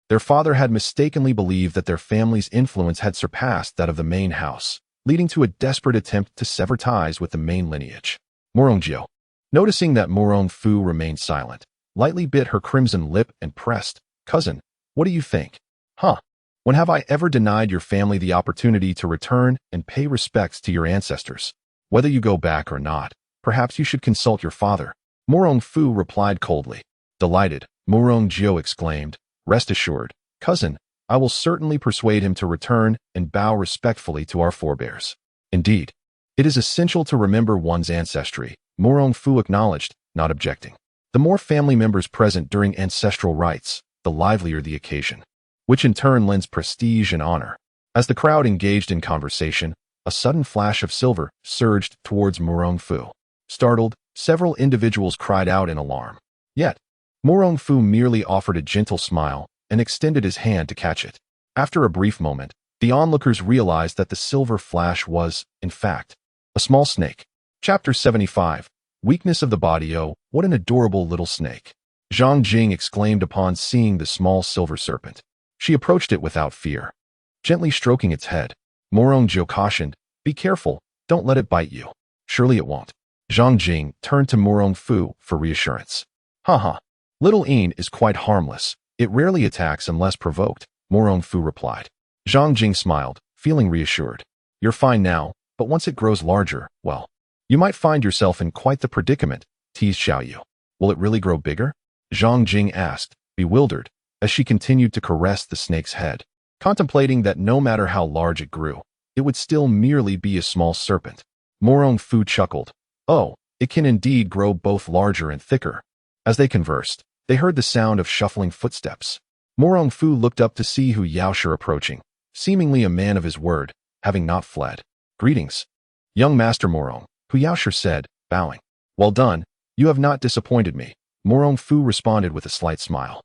their father had mistakenly believed that their family's influence had surpassed that of the main house, leading to a desperate attempt to sever ties with the main lineage. Murong Jiu, noticing that Murong Fu remained silent, lightly bit her crimson lip and pressed, "Cousin, what do you think?" When have I ever denied your family the opportunity to return and pay respects to your ancestors? Whether you go back or not, perhaps you should consult your father." Murong Fu replied coldly. Delighted, Murong Jiu exclaimed, "Rest assured, cousin, I will certainly persuade him to return and bow respectfully to our forebears." "Indeed, it is essential to remember one's ancestry," Murong Fu acknowledged, not objecting. The more family members present during ancestral rites, the livelier the occasion, which in turn lends prestige and honor. As the crowd engaged in conversation, a sudden flash of silver surged towards Murong Fu. Startled, several individuals cried out in alarm. Yet, Murong Fu merely offered a gentle smile and extended his hand to catch it. After a brief moment, the onlookers realized that the silver flash was, in fact, a small snake. Chapter 75. Weakness of the body. "Oh, what an adorable little snake," Zhang Jing exclaimed upon seeing the small silver serpent. She approached it without fear, gently stroking its head. Murong Jiu cautioned, "Be careful, don't let it bite you." "Surely it won't." Zhang Jing turned to Murong Fu for reassurance. Little Een is quite harmless. It rarely attacks unless provoked," Murong Fu replied. Zhang Jing smiled, feeling reassured. "You're fine now, but once it grows larger, well, you might find yourself in quite the predicament," teased Xiao Yu. "Will it really grow bigger?" Zhang Jing asked, bewildered, as she continued to caress the snake's head, contemplating that no matter how large it grew, it would still merely be a small serpent. Murong Fu chuckled. "Oh, it can indeed grow both larger and thicker." As they conversed, they heard the sound of shuffling footsteps. Murong Fu looked up to see Hu Yaoshi approaching, seemingly a man of his word, having not fled. "Greetings, young Master Murong," Hu Yaoshi said, bowing. "Well done, you have not disappointed me," Murong Fu responded with a slight smile.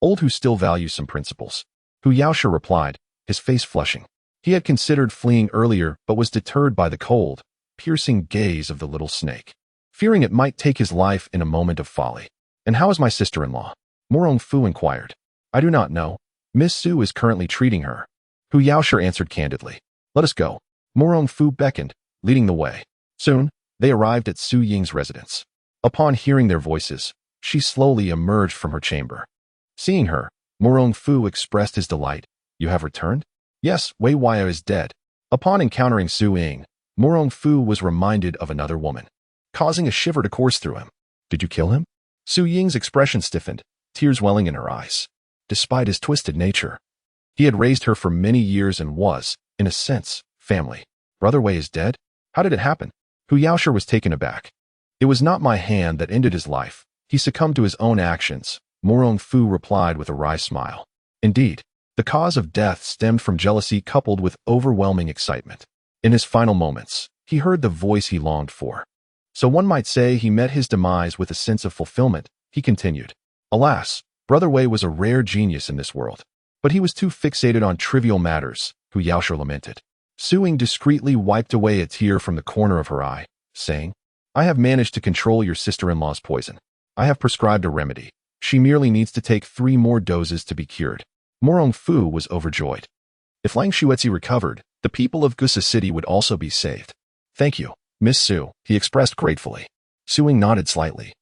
old who still values some principles. Hu Yaoshe replied, his face flushing. He had considered fleeing earlier but was deterred by the cold, piercing gaze of the little snake, fearing it might take his life in a moment of folly. And how is my sister-in-law? Murong Fu inquired. I do not know. Miss Su is currently treating her. Hu Yaoshe answered candidly. Let us go. Murong Fu beckoned, leading the way. Soon, they arrived at Su Ying's residence. Upon hearing their voices, she slowly emerged from her chamber. Seeing her, Murong Fu expressed his delight. You have returned? Yes, Wei Waya is dead. Upon encountering Su Ying, Murong Fu was reminded of another woman, causing a shiver to course through him. Did you kill him? Su Ying's expression stiffened, tears welling in her eyes. Despite his twisted nature, he had raised her for many years and was, in a sense, family. Brother Wei is dead? How did it happen? Hu Yaoshe was taken aback. It was not my hand that ended his life. He succumbed to his own actions, Murong Fu replied with a wry smile. Indeed, the cause of death stemmed from jealousy coupled with overwhelming excitement. In his final moments, he heard the voice he longed for. So one might say he met his demise with a sense of fulfillment, he continued. Alas, Brother Wei was a rare genius in this world. But he was too fixated on trivial matters, Hu Yaoshe lamented. Su Ying discreetly wiped away a tear from the corner of her eye, saying, I have managed to control your sister-in-law's poison. I have prescribed a remedy. She merely needs to take 3 more doses to be cured. Murong Fu was overjoyed. If Lang Xuetzi recovered, the people of Gusa City would also be saved. Thank you, Miss Su, he expressed gratefully. Su Ying nodded slightly.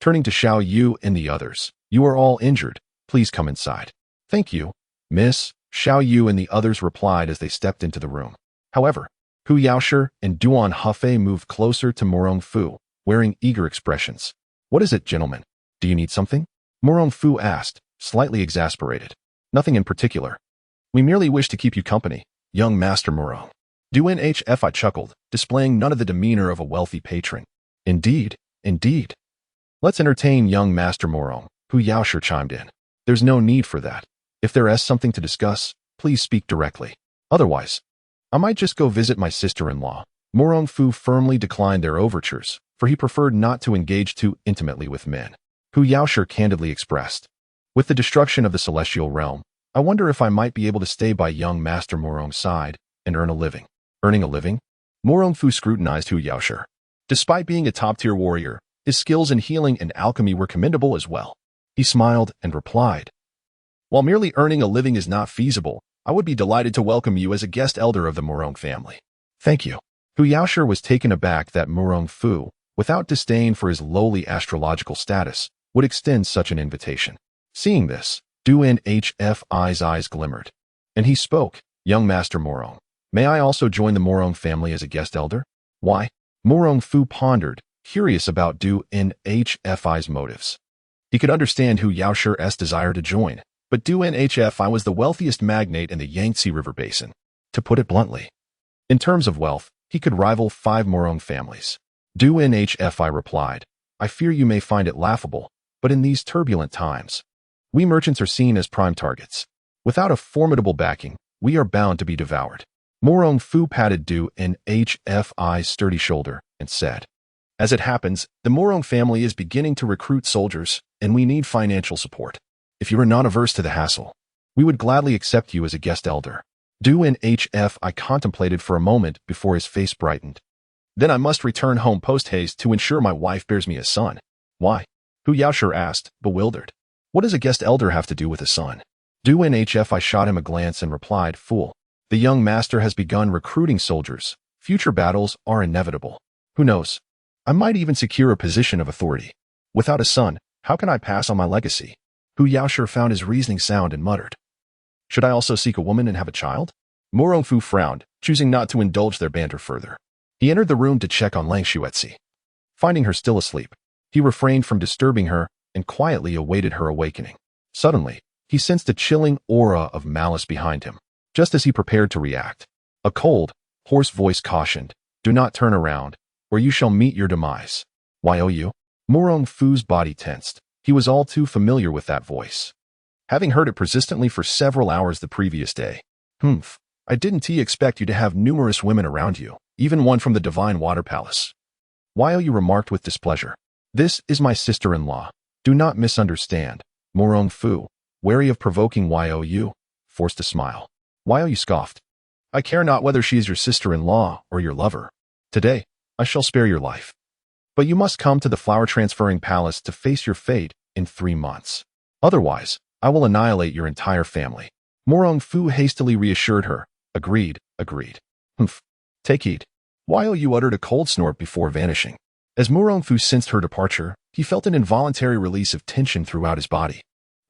Turning to Xiao Yu and the others, you are all injured. Please come inside. Thank you, Miss, Xiao Yu and the others replied as they stepped into the room. However, Hu Yaoshe and Duan Hefei moved closer to Murong Fu, wearing eager expressions. What is it, gentlemen? Do you need something? Murong Fu asked, slightly exasperated. Nothing in particular. We merely wish to keep you company, young Master Murong. Duan Hfi chuckled, displaying none of the demeanor of a wealthy patron. Indeed, indeed. Let's entertain young Master Murong, Hu Yaoshe chimed in. There's no need for that. If there is something to discuss, please speak directly. Otherwise, I might just go visit my sister-in-law. Murong Fu firmly declined their overtures, for he preferred not to engage too intimately with men. Hu Yaoshe candidly expressed. With the destruction of the celestial realm, I wonder if I might be able to stay by young Master Murong's side and earn a living. Earning a living? Murong Fu scrutinized Hu Yaoshe. Despite being a top-tier warrior, his skills in healing and alchemy were commendable as well. He smiled and replied, While merely earning a living is not feasible, I would be delighted to welcome you as a guest elder of the Murong family. Thank you. Hu Yaoshe was taken aback that Murong Fu, without disdain for his lowly astrological status, would extend such an invitation. Seeing this, Duan Hfi's eyes glimmered. And he spoke, Young Master Murong, may I also join the Murong family as a guest elder? Why? Murong Fu pondered, curious about Duan Hfi's motives. He could understand Hu Yaoshe's desire to join, but Duan Hfi was the wealthiest magnate in the Yangtze River Basin. To put it bluntly, in terms of wealth, he could rival 5 Murong families. Duan Hfi replied, I fear you may find it laughable, but in these turbulent times, we merchants are seen as prime targets. Without a formidable backing, we are bound to be devoured. Murong Fu patted Duan Hfi's sturdy shoulder and said, As it happens, the Murong family is beginning to recruit soldiers, and we need financial support. If you are not averse to the hassle, we would gladly accept you as a guest elder. Duan Hfi contemplated for a moment before his face brightened. Then I must return home post-haste to ensure my wife bears me a son. Why? Hu Yaoshe asked, bewildered. What does a guest elder have to do with a son? Duan Hfi shot him a glance and replied, Fool. The young master has begun recruiting soldiers. Future battles are inevitable. Who knows? I might even secure a position of authority. Without a son, how can I pass on my legacy? Hu Yaoshe found his reasoning sound and muttered. Should I also seek a woman and have a child? Murong Fu frowned, choosing not to indulge their banter further. He entered the room to check on Lang Xuetzi. Finding her still asleep, he refrained from disturbing her and quietly awaited her awakening. Suddenly, he sensed a chilling aura of malice behind him. Just as he prepared to react, a cold, hoarse voice cautioned, Do not turn around, or you shall meet your demise. You? Murong Fu's body tensed. He was all too familiar with that voice, having heard it persistently for several hours the previous day. I didn't expect you to have numerous women around you, even one from the Divine Water Palace. You remarked with displeasure. This is my sister-in-law. Do not misunderstand. Murong Fu, wary of provoking Yu, forced a smile. Yu scoffed. I care not whether she is your sister-in-law or your lover. Today, I shall spare your life. But you must come to the flower-transferring palace to face your fate in 3 months. Otherwise, I will annihilate your entire family. Murong Fu hastily reassured her. Agreed. Humph. Take heed. Yu uttered a cold snort before vanishing. As Murong Fu sensed her departure, he felt an involuntary release of tension throughout his body.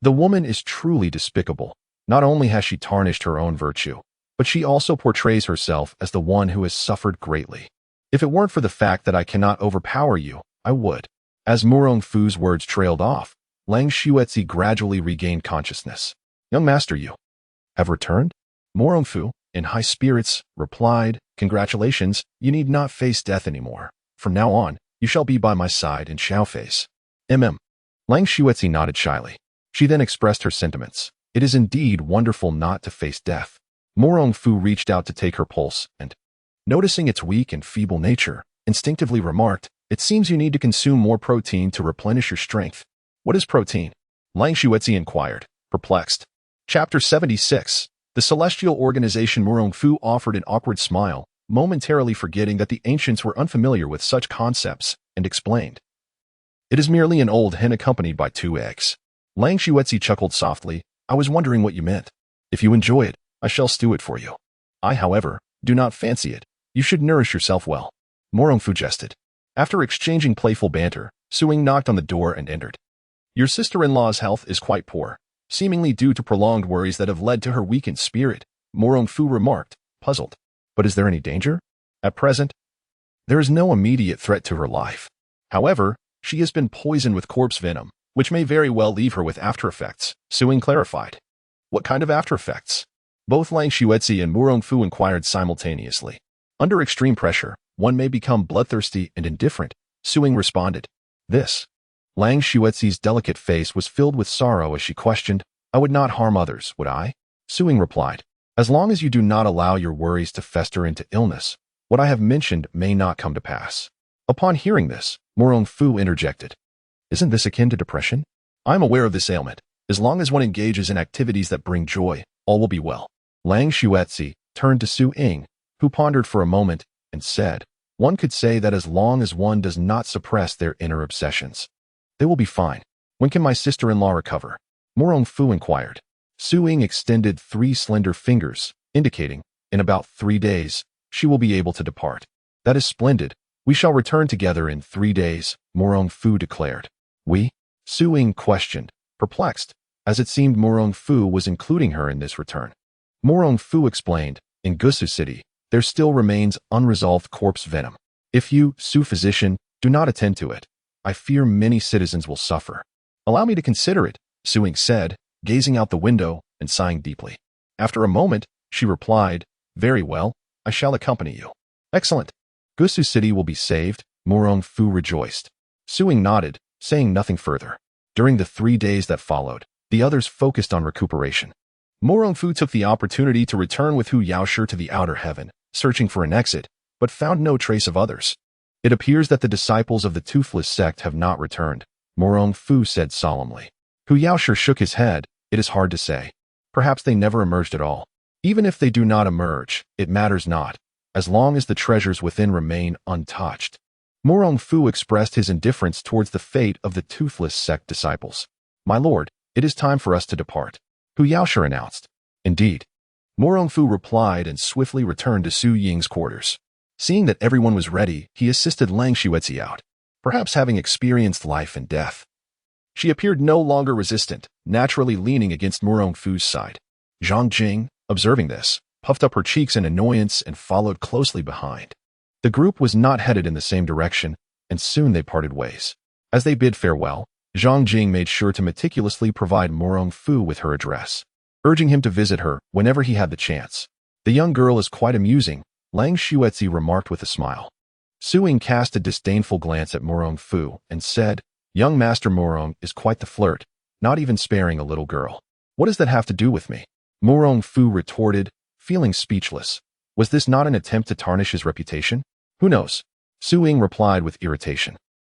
The woman is truly despicable. Not only has she tarnished her own virtue, but she also portrays herself as the one who has suffered greatly. If it weren't for the fact that I cannot overpower you, I would. As Murong Fu's words trailed off, Lang Xuetzi gradually regained consciousness. Young master, you have returned? Murong Fu, in high spirits, replied, Congratulations, you need not face death anymore. From now on, you shall be by my side in Xiao face. Lang Xuetzi nodded shyly. She then expressed her sentiments. It is indeed wonderful not to face death. Murong Fu reached out to take her pulse and, noticing its weak and feeble nature, instinctively remarked, It seems you need to consume more protein to replenish your strength. What is protein? Lang Xuetzi inquired, perplexed. Chapter 76. The celestial organization. Murong Fu offered an awkward smile, momentarily forgetting that the ancients were unfamiliar with such concepts, and explained. It is merely an old hen accompanied by 2 eggs. Lang Xuetzi chuckled softly. I was wondering what you meant. If you enjoy it, I shall stew it for you. I, however, do not fancy it. You should nourish yourself well. Murong Fu jested. After exchanging playful banter, Suing knocked on the door and entered. Your sister-in-law's health is quite poor, seemingly due to prolonged worries that have led to her weakened spirit, Murong Fu remarked, puzzled. But is there any danger? At present, there is no immediate threat to her life. However, she has been poisoned with corpse venom, which may very well leave her with after-effects, Suing clarified. What kind of after-effects? Both Lang Xuetzi and Murong Fu inquired simultaneously. Under extreme pressure, one may become bloodthirsty and indifferent, Suing responded. This. Lang Xuetzi's delicate face was filled with sorrow as she questioned, I would not harm others, would I? Suing replied, As long as you do not allow your worries to fester into illness, what I have mentioned may not come to pass. Upon hearing this, Murong Fu interjected. Isn't this akin to depression? I am aware of this ailment. As long as one engages in activities that bring joy, all will be well. Lang Xuetzi turned to Su Ying, who pondered for a moment, and said, One could say that as long as one does not suppress their inner obsessions, they will be fine. When can my sister-in-law recover? Murong Fu inquired. Su Ying extended 3 slender fingers, indicating, in about 3 days, she will be able to depart. That is splendid. We shall return together in 3 days, Murong Fu declared. We? Su Ying questioned, perplexed, as it seemed Murong Fu was including her in this return. Murong Fu explained, in Gusu City, there still remains unresolved corpse venom. If you, Su physician, do not attend to it, I fear many citizens will suffer. Allow me to consider it, Su Ying said, gazing out the window and sighing deeply. After a moment, she replied, Very well, I shall accompany you. Excellent. Gusu City will be saved, Murong Fu rejoiced. Su Ying nodded, saying nothing further. During the 3 days that followed, the others focused on recuperation. Murong Fu took the opportunity to return with Hu Yaoshi to the outer heaven, searching for an exit, but found no trace of others. It appears that the disciples of the Toothless sect have not returned, Murong Fu said solemnly. Hu Yaoshi shook his head. It is hard to say. Perhaps they never emerged at all. Even if they do not emerge, it matters not, as long as the treasures within remain untouched. Murong Fu expressed his indifference towards the fate of the Toothless sect disciples. My lord, it is time for us to depart, Hu Yaoshi announced. Indeed. Murong Fu replied and swiftly returned to Su Ying's quarters. Seeing that everyone was ready, he assisted Lang Xuetzi out, perhaps having experienced life and death. She appeared no longer resistant, naturally leaning against Murong Fu's side. Zhang Jing, observing this, puffed up her cheeks in annoyance and followed closely behind. The group was not headed in the same direction, and soon they parted ways. As they bid farewell, Zhang Jing made sure to meticulously provide Murong Fu with her address, urging him to visit her whenever he had the chance. The young girl is quite amusing, Lang Xuetzi remarked with a smile. Su Ying cast a disdainful glance at Murong Fu and said, Young Master Murong is quite the flirt, not even sparing a little girl. What does that have to do with me? Murong Fu retorted, feeling speechless. Was this not an attempt to tarnish his reputation? Who knows? Su Ying replied with irritation.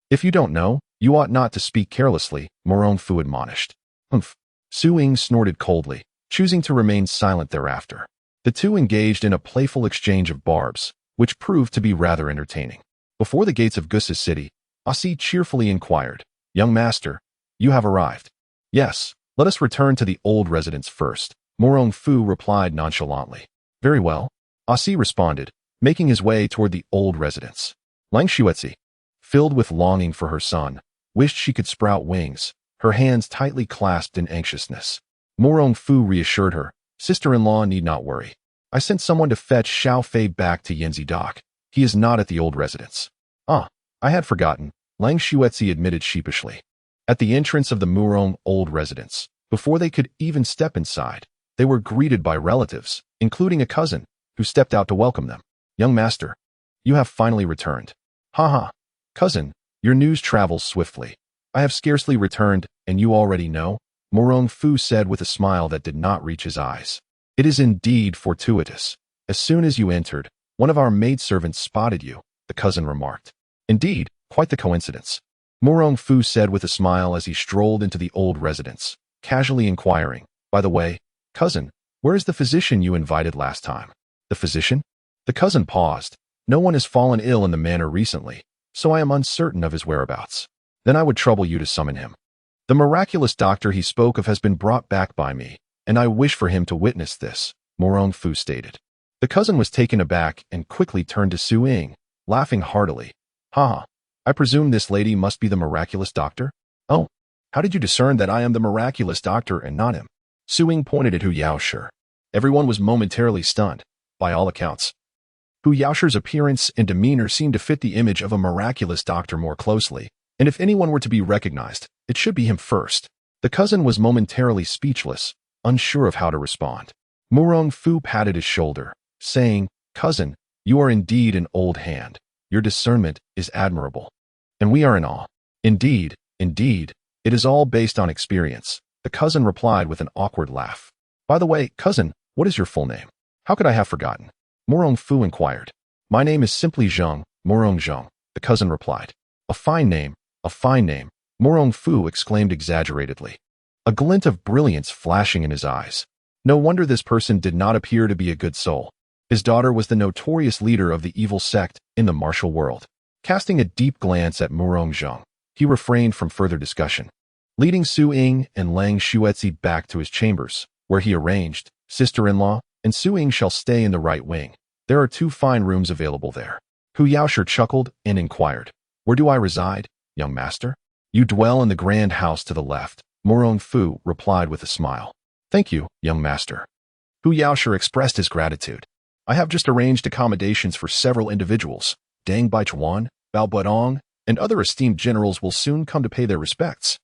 If you don't know, you ought not to speak carelessly, Murong Fu admonished. Humph. Su Ying snorted coldly, choosing to remain silent thereafter. The two engaged in a playful exchange of barbs, which proved to be rather entertaining. Before the gates of Gusu City, Asi cheerfully inquired, "Young master, you have arrived." "Yes, let us return to the old residence first," Murong Fu replied nonchalantly. "Very well," Asi responded, making his way toward the old residence. Lang Xuetzi, filled with longing for her son, wished she could sprout wings, her hands tightly clasped in anxiousness. Murong Fu reassured her, "Sister-in-law need not worry. I sent someone to fetch Xiao Fei back to Yanzi Dock. He is not at the old residence." "Ah, I had forgotten," Lang Xuetzi admitted sheepishly. At the entrance of the Murong old residence, before they could even step inside, they were greeted by relatives, including a cousin, who stepped out to welcome them. "Young master, you have finally returned." "Ha. Cousin, your news travels swiftly. I have scarcely returned, and you already know," Murong Fu said with a smile that did not reach his eyes. "It is indeed fortuitous. As soon as you entered, one of our maidservants spotted you," the cousin remarked. "Indeed, quite the coincidence," Murong Fu said with a smile as he strolled into the old residence, casually inquiring, "By the way, cousin, where is the physician you invited last time?" "The physician?" The cousin paused. "No one has fallen ill in the manor recently, so I am uncertain of his whereabouts." "Then I would trouble you to summon him. The miraculous doctor he spoke of has been brought back by me, and I wish for him to witness this," Murong Fu stated. The cousin was taken aback and quickly turned to Su Ying, laughing heartily. "Ha, I presume this lady must be the miraculous doctor?" "Oh, how did you discern that I am the miraculous doctor and not him?" Su Ying pointed at Hu Yaoshe. Everyone was momentarily stunned. By all accounts, Hu Yaoshe's appearance and demeanor seemed to fit the image of a miraculous doctor more closely, and if anyone were to be recognized, it should be him first. The cousin was momentarily speechless, unsure of how to respond. Murong Fu patted his shoulder, saying, "Cousin, you are indeed an old hand. Your discernment is admirable, and we are in awe." Indeed, it is all based on experience," the cousin replied with an awkward laugh. "By the way, cousin, what is your full name?" "How could I have forgotten?" Murong Fu inquired. "My name is simply Zheng, Murong Zheng," the cousin replied. A fine name, Murong Fu exclaimed exaggeratedly, a glint of brilliance flashing in his eyes. No wonder this person did not appear to be a good soul. His daughter was the notorious leader of the evil sect in the martial world. Casting a deep glance at Murong Zheng, he refrained from further discussion. Leading Su Ying and Lang Xuetzi back to his chambers, where he arranged, "Sister-in-law, and Su Ying shall stay in the right wing. There are 2 fine rooms available there." Hu Yaoshe chuckled and inquired, "Where do I reside, young master?" "You dwell in the grand house to the left," Murong Fu replied with a smile. "Thank you, young master." Hu Yaoshe expressed his gratitude. "I have just arranged accommodations for several individuals. Deng Baichuan, Bao Budong, and other esteemed generals will soon come to pay their respects."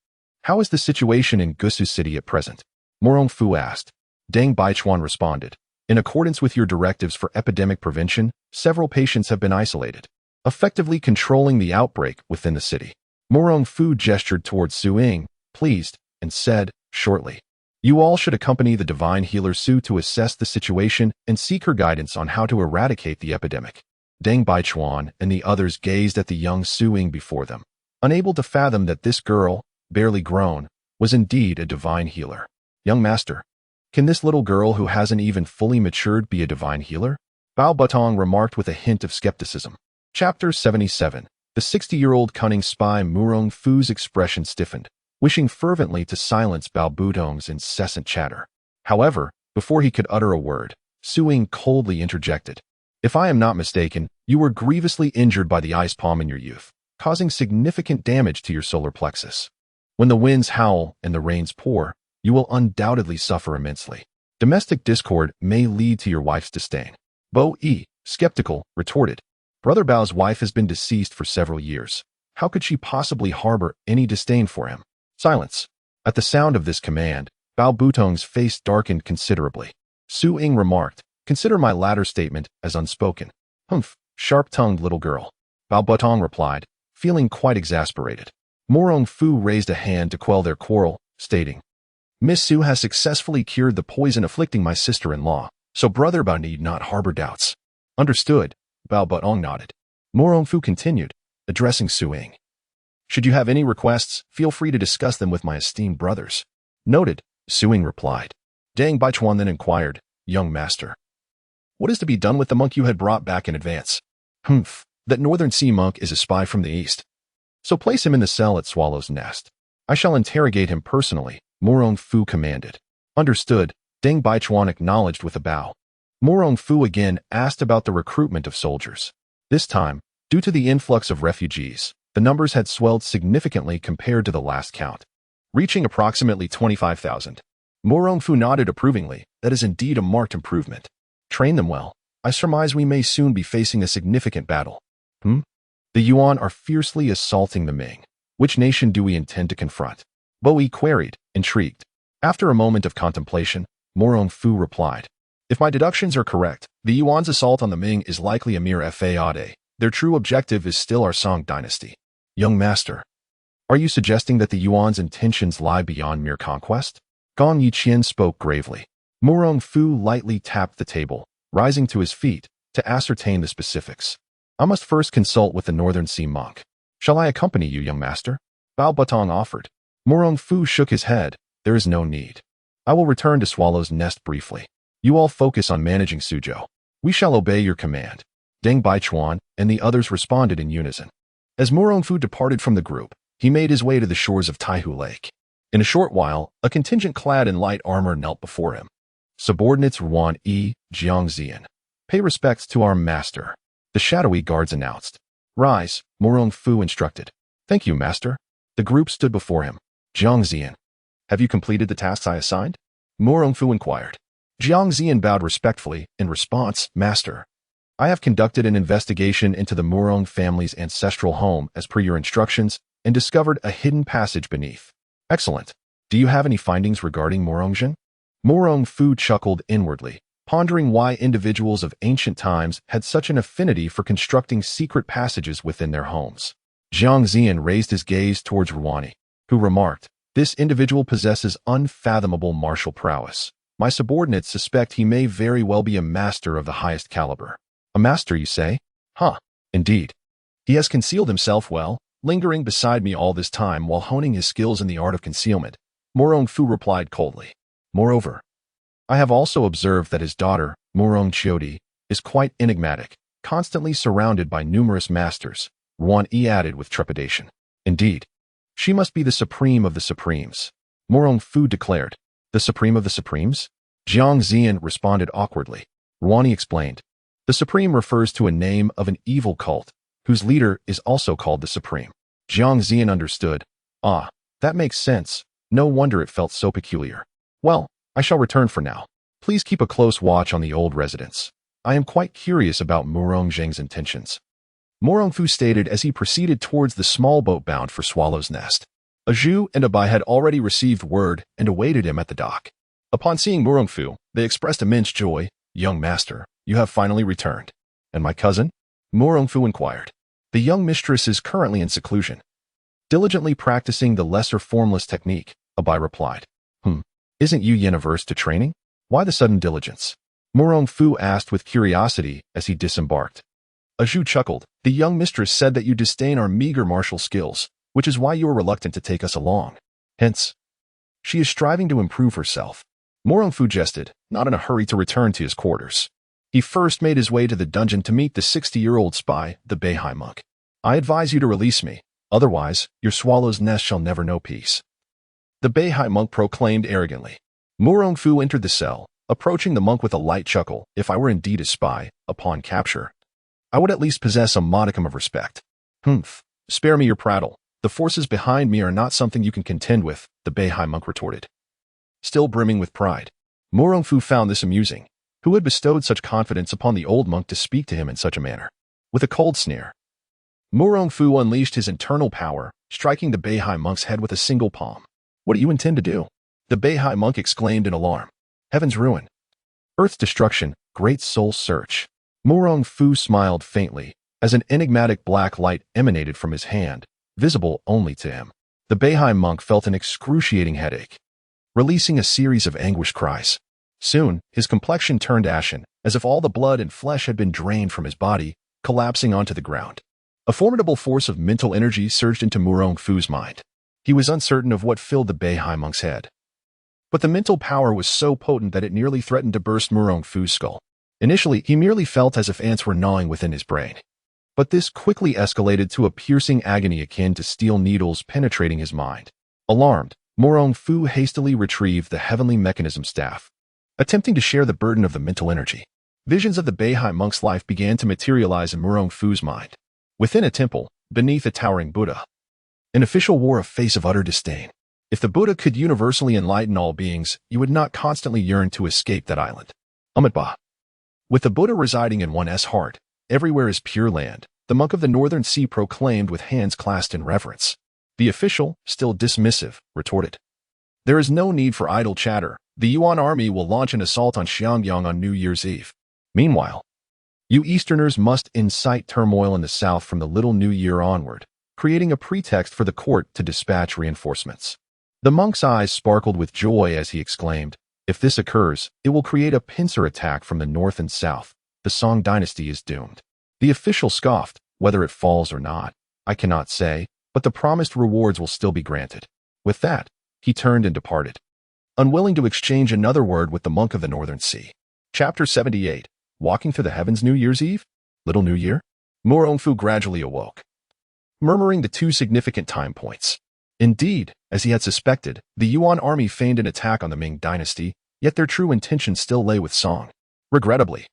"How is the situation in Gusu City at present?" Murong Fu asked. Deng Baichuan responded, "In accordance with your directives for epidemic prevention, several patients have been isolated, effectively controlling the outbreak within the city." Murong Fu gestured towards Su Ying, pleased, and said, shortly, "You all should accompany the divine healer Su to assess the situation and seek her guidance on how to eradicate the epidemic." Deng Baichuan and the others gazed at the young Su Ying before them, unable to fathom that this girl, barely grown, was indeed a divine healer. "Young master, can this little girl who hasn't even fully matured be a divine healer?" Bao Butong remarked with a hint of skepticism. Chapter 77. The 60-year-old cunning spy Murong Fu's expression stiffened, wishing fervently to silence Bao Butong's incessant chatter. However, before he could utter a word, Su Ying coldly interjected, "If I am not mistaken, you were grievously injured by the ice palm in your youth, causing significant damage to your solar plexus. When the winds howl and the rains pour, you will undoubtedly suffer immensely. Domestic discord may lead to your wife's disdain." Bo Yi, skeptical, retorted, "Brother Bao's wife has been deceased for several years. How could she possibly harbor any disdain for him?" Silence. At the sound of this command, Bao Butong's face darkened considerably. Su Ying remarked, "Consider my latter statement as unspoken." "Humph, sharp-tongued little girl," Bao Butong replied, feeling quite exasperated. Murong Fu raised a hand to quell their quarrel, stating, "Miss Su has successfully cured the poison afflicting my sister-in-law, so Brother Bao need not harbor doubts." "Understood," Bao Butong nodded. Murong Fu continued, addressing Su Ying, "Should you have any requests, feel free to discuss them with my esteemed brothers." "Noted," Suing replied. Deng Baichuan then inquired, young master, what is to be done with the monk you had brought back in advance? Humph, that northern sea monk is a spy from the east. So place him in the cell at Swallow's Nest. I shall interrogate him personally, Murong Fu commanded. Understood, Deng Baichuan acknowledged with a bow. Murong Fu again asked about the recruitment of soldiers. This time, due to the influx of refugees, the numbers had swelled significantly compared to the last count, reaching approximately 25,000. Murong Fu nodded approvingly. That is indeed a marked improvement. Train them well. I surmise we may soon be facing a significant battle. The Yuan are fiercely assaulting the Ming. Which nation do we intend to confront? Bo Yi queried, intrigued. After a moment of contemplation, Murong Fu replied. If my deductions are correct, the Yuan's assault on the Ming is likely a mere fade. Their true objective is still our Song dynasty. Young master, are you suggesting that the Yuan's intentions lie beyond mere conquest? Gong Yiqian spoke gravely. Murong Fu lightly tapped the table, rising to his feet to ascertain the specifics. I must first consult with the Northern Sea monk. Shall I accompany you, young master? Bao Butong offered. Murong Fu shook his head. There is no need. I will return to Swallow's Nest briefly. You all focus on managing Suzhou. We shall obey your command. Deng Baichuan and the others responded in unison. As Murong Fu departed from the group, he made his way to the shores of Taihu Lake. In a short while, a contingent clad in light armor knelt before him. Subordinates Wan Yi, Jiangxian. Pay respects to our master. The shadowy guards announced. Rise, Murong Fu instructed. Thank you, master. The group stood before him. Jiangxian. Have you completed the tasks I assigned? Murong Fu inquired. Jiangxian bowed respectfully. In response, master, I have conducted an investigation into the Murong family's ancestral home as per your instructions and discovered a hidden passage beneath. Excellent. Do you have any findings regarding Murongzhen? Murong Fu chuckled inwardly, pondering why individuals of ancient times had such an affinity for constructing secret passages within their homes. Jiangxian raised his gaze towards Ruani, who remarked, this individual possesses unfathomable martial prowess. My subordinates suspect he may very well be a master of the highest caliber. A master, you say? Huh, indeed. He has concealed himself well, lingering beside me all this time while honing his skills in the art of concealment. Murong Fu replied coldly. Moreover, I have also observed that his daughter, Murong Chiodi, is quite enigmatic, constantly surrounded by numerous masters, Ruan Yi added with trepidation. Indeed, she must be the supreme of the supremes. Murong Fu declared. The supreme of the supremes? Jiangxian responded awkwardly. Ruan Yi explained. The supreme refers to a name of an evil cult, whose leader is also called the supreme. Jiangxian understood. Ah, that makes sense. No wonder it felt so peculiar. Well, I shall return for now. Please keep a close watch on the old residents. I am quite curious about Murong Zheng's intentions. Murong Fu stated as he proceeded towards the small boat bound for Swallow's Nest. A Zhu and a Bai had already received word and awaited him at the dock. Upon seeing Murong Fu, they expressed immense joy. Young master, you have finally returned. And my cousin? Murong Fu inquired. The young mistress is currently in seclusion, diligently practicing the lesser formless technique, a Bai replied. Isn't Yuyan averse to training? Why the sudden diligence? Murong Fu asked with curiosity as he disembarked. A Zhu chuckled. The young mistress said that you disdain our meager martial skills, which is why you are reluctant to take us along. Hence, she is striving to improve herself. Murong Fu jested, not in a hurry to return to his quarters. He first made his way to the dungeon to meet the 60-year-old spy, the Beihai monk. I advise you to release me, otherwise, your Swallow's Nest shall never know peace. The Beihai monk proclaimed arrogantly. Murong Fu entered the cell, approaching the monk with a light chuckle. If I were indeed a spy, upon capture, I would at least possess a modicum of respect. Spare me your prattle. The forces behind me are not something you can contend with, the Beihai monk retorted. Still brimming with pride, Murong Fu found this amusing. Who had bestowed such confidence upon the old monk to speak to him in such a manner? With a cold sneer, Murong Fu unleashed his internal power, striking the Beihai monk's head with a single palm. What do you intend to do? The Beihai monk exclaimed in alarm. Heaven's ruin. Earth's destruction, great soul search. Murong Fu smiled faintly as an enigmatic black light emanated from his hand, visible only to him. The Beihai monk felt an excruciating headache, releasing a series of anguished cries. Soon, his complexion turned ashen, as if all the blood and flesh had been drained from his body, collapsing onto the ground. A formidable force of mental energy surged into Murong Fu's mind. He was uncertain of what filled the Beihai monk's head. But the mental power was so potent that it nearly threatened to burst Murong Fu's skull. Initially, he merely felt as if ants were gnawing within his brain. But this quickly escalated to a piercing agony akin to steel needles penetrating his mind. Alarmed, Murong Fu hastily retrieved the heavenly mechanism staff, attempting to share the burden of the mental energy. Visions of the Beihai monk's life began to materialize in Murong Fu's mind. Within a temple, beneath a towering Buddha. An official wore a face of utter disdain. If the Buddha could universally enlighten all beings, you would not constantly yearn to escape that island. Amitabha. With the Buddha residing in one's heart, everywhere is pure land, the monk of the northern sea proclaimed with hands clasped in reverence. The official, still dismissive, retorted, "There is no need for idle chatter. The Yuan army will launch an assault on Xiangyang on New Year's Eve. Meanwhile, you Easterners must incite turmoil in the south from the Little New Year onward, creating a pretext for the court to dispatch reinforcements." The monk's eyes sparkled with joy as he exclaimed, "If this occurs, it will create a pincer attack from the north and south. The Song dynasty is doomed." The official scoffed, "Whether it falls or not, I cannot say, but the promised rewards will still be granted." With that, he turned and departed, unwilling to exchange another word with the monk of the northern sea. Chapter 78. Walking through the heavens New Year's Eve? Little New Year? Murong Fu gradually awoke, murmuring the two significant time points. Indeed, as he had suspected, the Yuan army feigned an attack on the Ming dynasty, yet their true intention still lay with Song. Regrettably,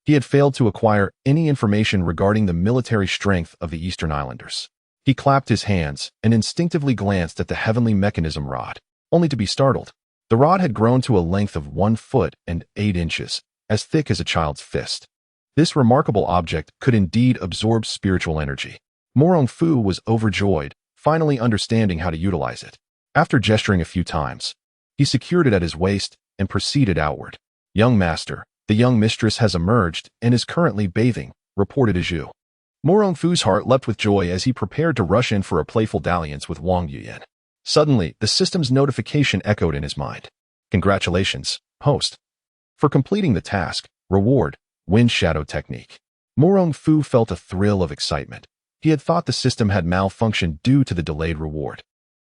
he had failed to acquire any information regarding the military strength of the Eastern Islanders. He clapped his hands and instinctively glanced at the heavenly mechanism rod, only to be startled. The rod had grown to a length of 1 foot and 8 inches, as thick as a child's fist. This remarkable object could indeed absorb spiritual energy. Murong Fu was overjoyed, finally understanding how to utilize it. After gesturing a few times, he secured it at his waist and proceeded outward. "Young master, the young mistress has emerged and is currently bathing," reported Zhu. Murong Fu's heart leapt with joy as he prepared to rush in for a playful dalliance with Wang Yuyan. Suddenly, the system's notification echoed in his mind. "Congratulations, host, for completing the task. Reward, Wind Shadow Technique." Murong Fu felt a thrill of excitement. He had thought the system had malfunctioned due to the delayed reward.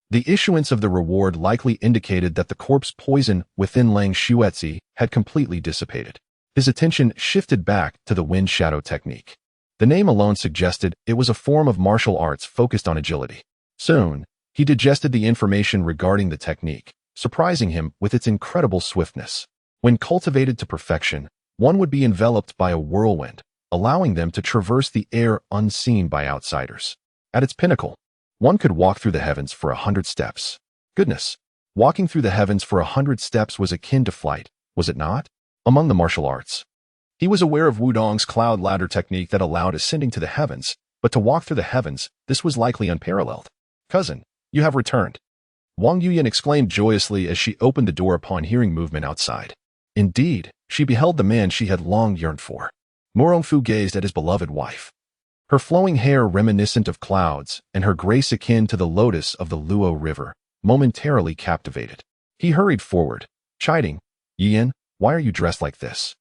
The issuance of the reward likely indicated that the corpse poison within Lang Xuetzi had completely dissipated. His attention shifted back to the Wind Shadow Technique. The name alone suggested it was a form of martial arts focused on agility. Soon, he digested the information regarding the technique, surprising him with its incredible swiftness. When cultivated to perfection, one would be enveloped by a whirlwind, allowing them to traverse the air unseen by outsiders. At its pinnacle, one could walk through the heavens for 100 steps. Goodness, walking through the heavens for 100 steps was akin to flight, was it not? Among the martial arts, he was aware of Wudong's cloud ladder technique that allowed ascending to the heavens, but to walk through the heavens, this was likely unparalleled. "Cousin, you have returned," Wang Yuyan exclaimed joyously as she opened the door upon hearing movement outside. Indeed, she beheld the man she had long yearned for. Murong Fu gazed at his beloved wife. Her flowing hair reminiscent of clouds and her grace akin to the lotus of the Luo River momentarily captivated. He hurried forward, chiding, "Yuyan, why are you dressed like this?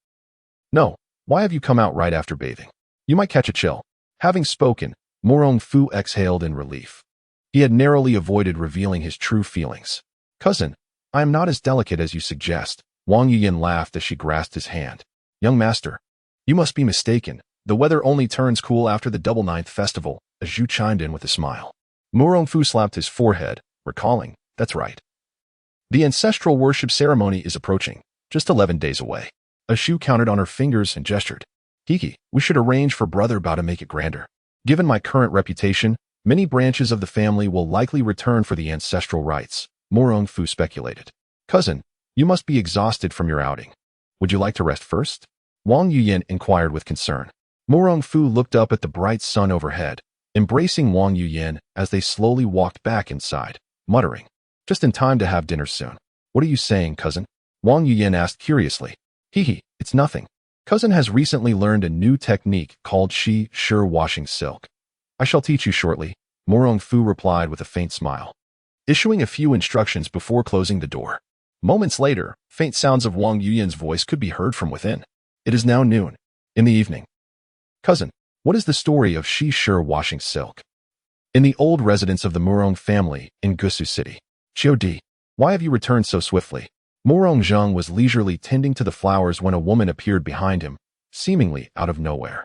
No, why have you come out right after bathing? You might catch a chill." Having spoken, Murong Fu exhaled in relief. He had narrowly avoided revealing his true feelings. "Cousin, I am not as delicate as you suggest." Wang Yuyan laughed as she grasped his hand. "Young master, you must be mistaken. The weather only turns cool after the Double Ninth Festival," Zhu chimed in with a smile. Murong Fu slapped his forehead, recalling, "That's right. The ancestral worship ceremony is approaching, just 11 days away." Zhu counted on her fingers and gestured. "Hiki, we should arrange for Brother Bao to make it grander. Given my current reputation, many branches of the family will likely return for the ancestral rites," Murong Fu speculated. "Cousin, you must be exhausted from your outing. Would you like to rest first?" Wang Yuyan inquired with concern. Murong Fu looked up at the bright sun overhead, embracing Wang Yuyan as they slowly walked back inside, muttering, "Just in time to have dinner soon." "What are you saying, cousin?" Wang Yuyan asked curiously. "Hee, it's nothing. Cousin has recently learned a new technique called Shi washing silk. I shall teach you shortly," Murong Fu replied with a faint smile, issuing a few instructions before closing the door. Moments later, faint sounds of Wang Yuyan's voice could be heard from within. "It is now noon. In the evening. Cousin, what is the story of Shi washing silk?" In the old residence of the Murong family in Gusu City. "Xiao Di, why have you returned so swiftly?" Murong Zheng was leisurely tending to the flowers when a woman appeared behind him, seemingly out of nowhere.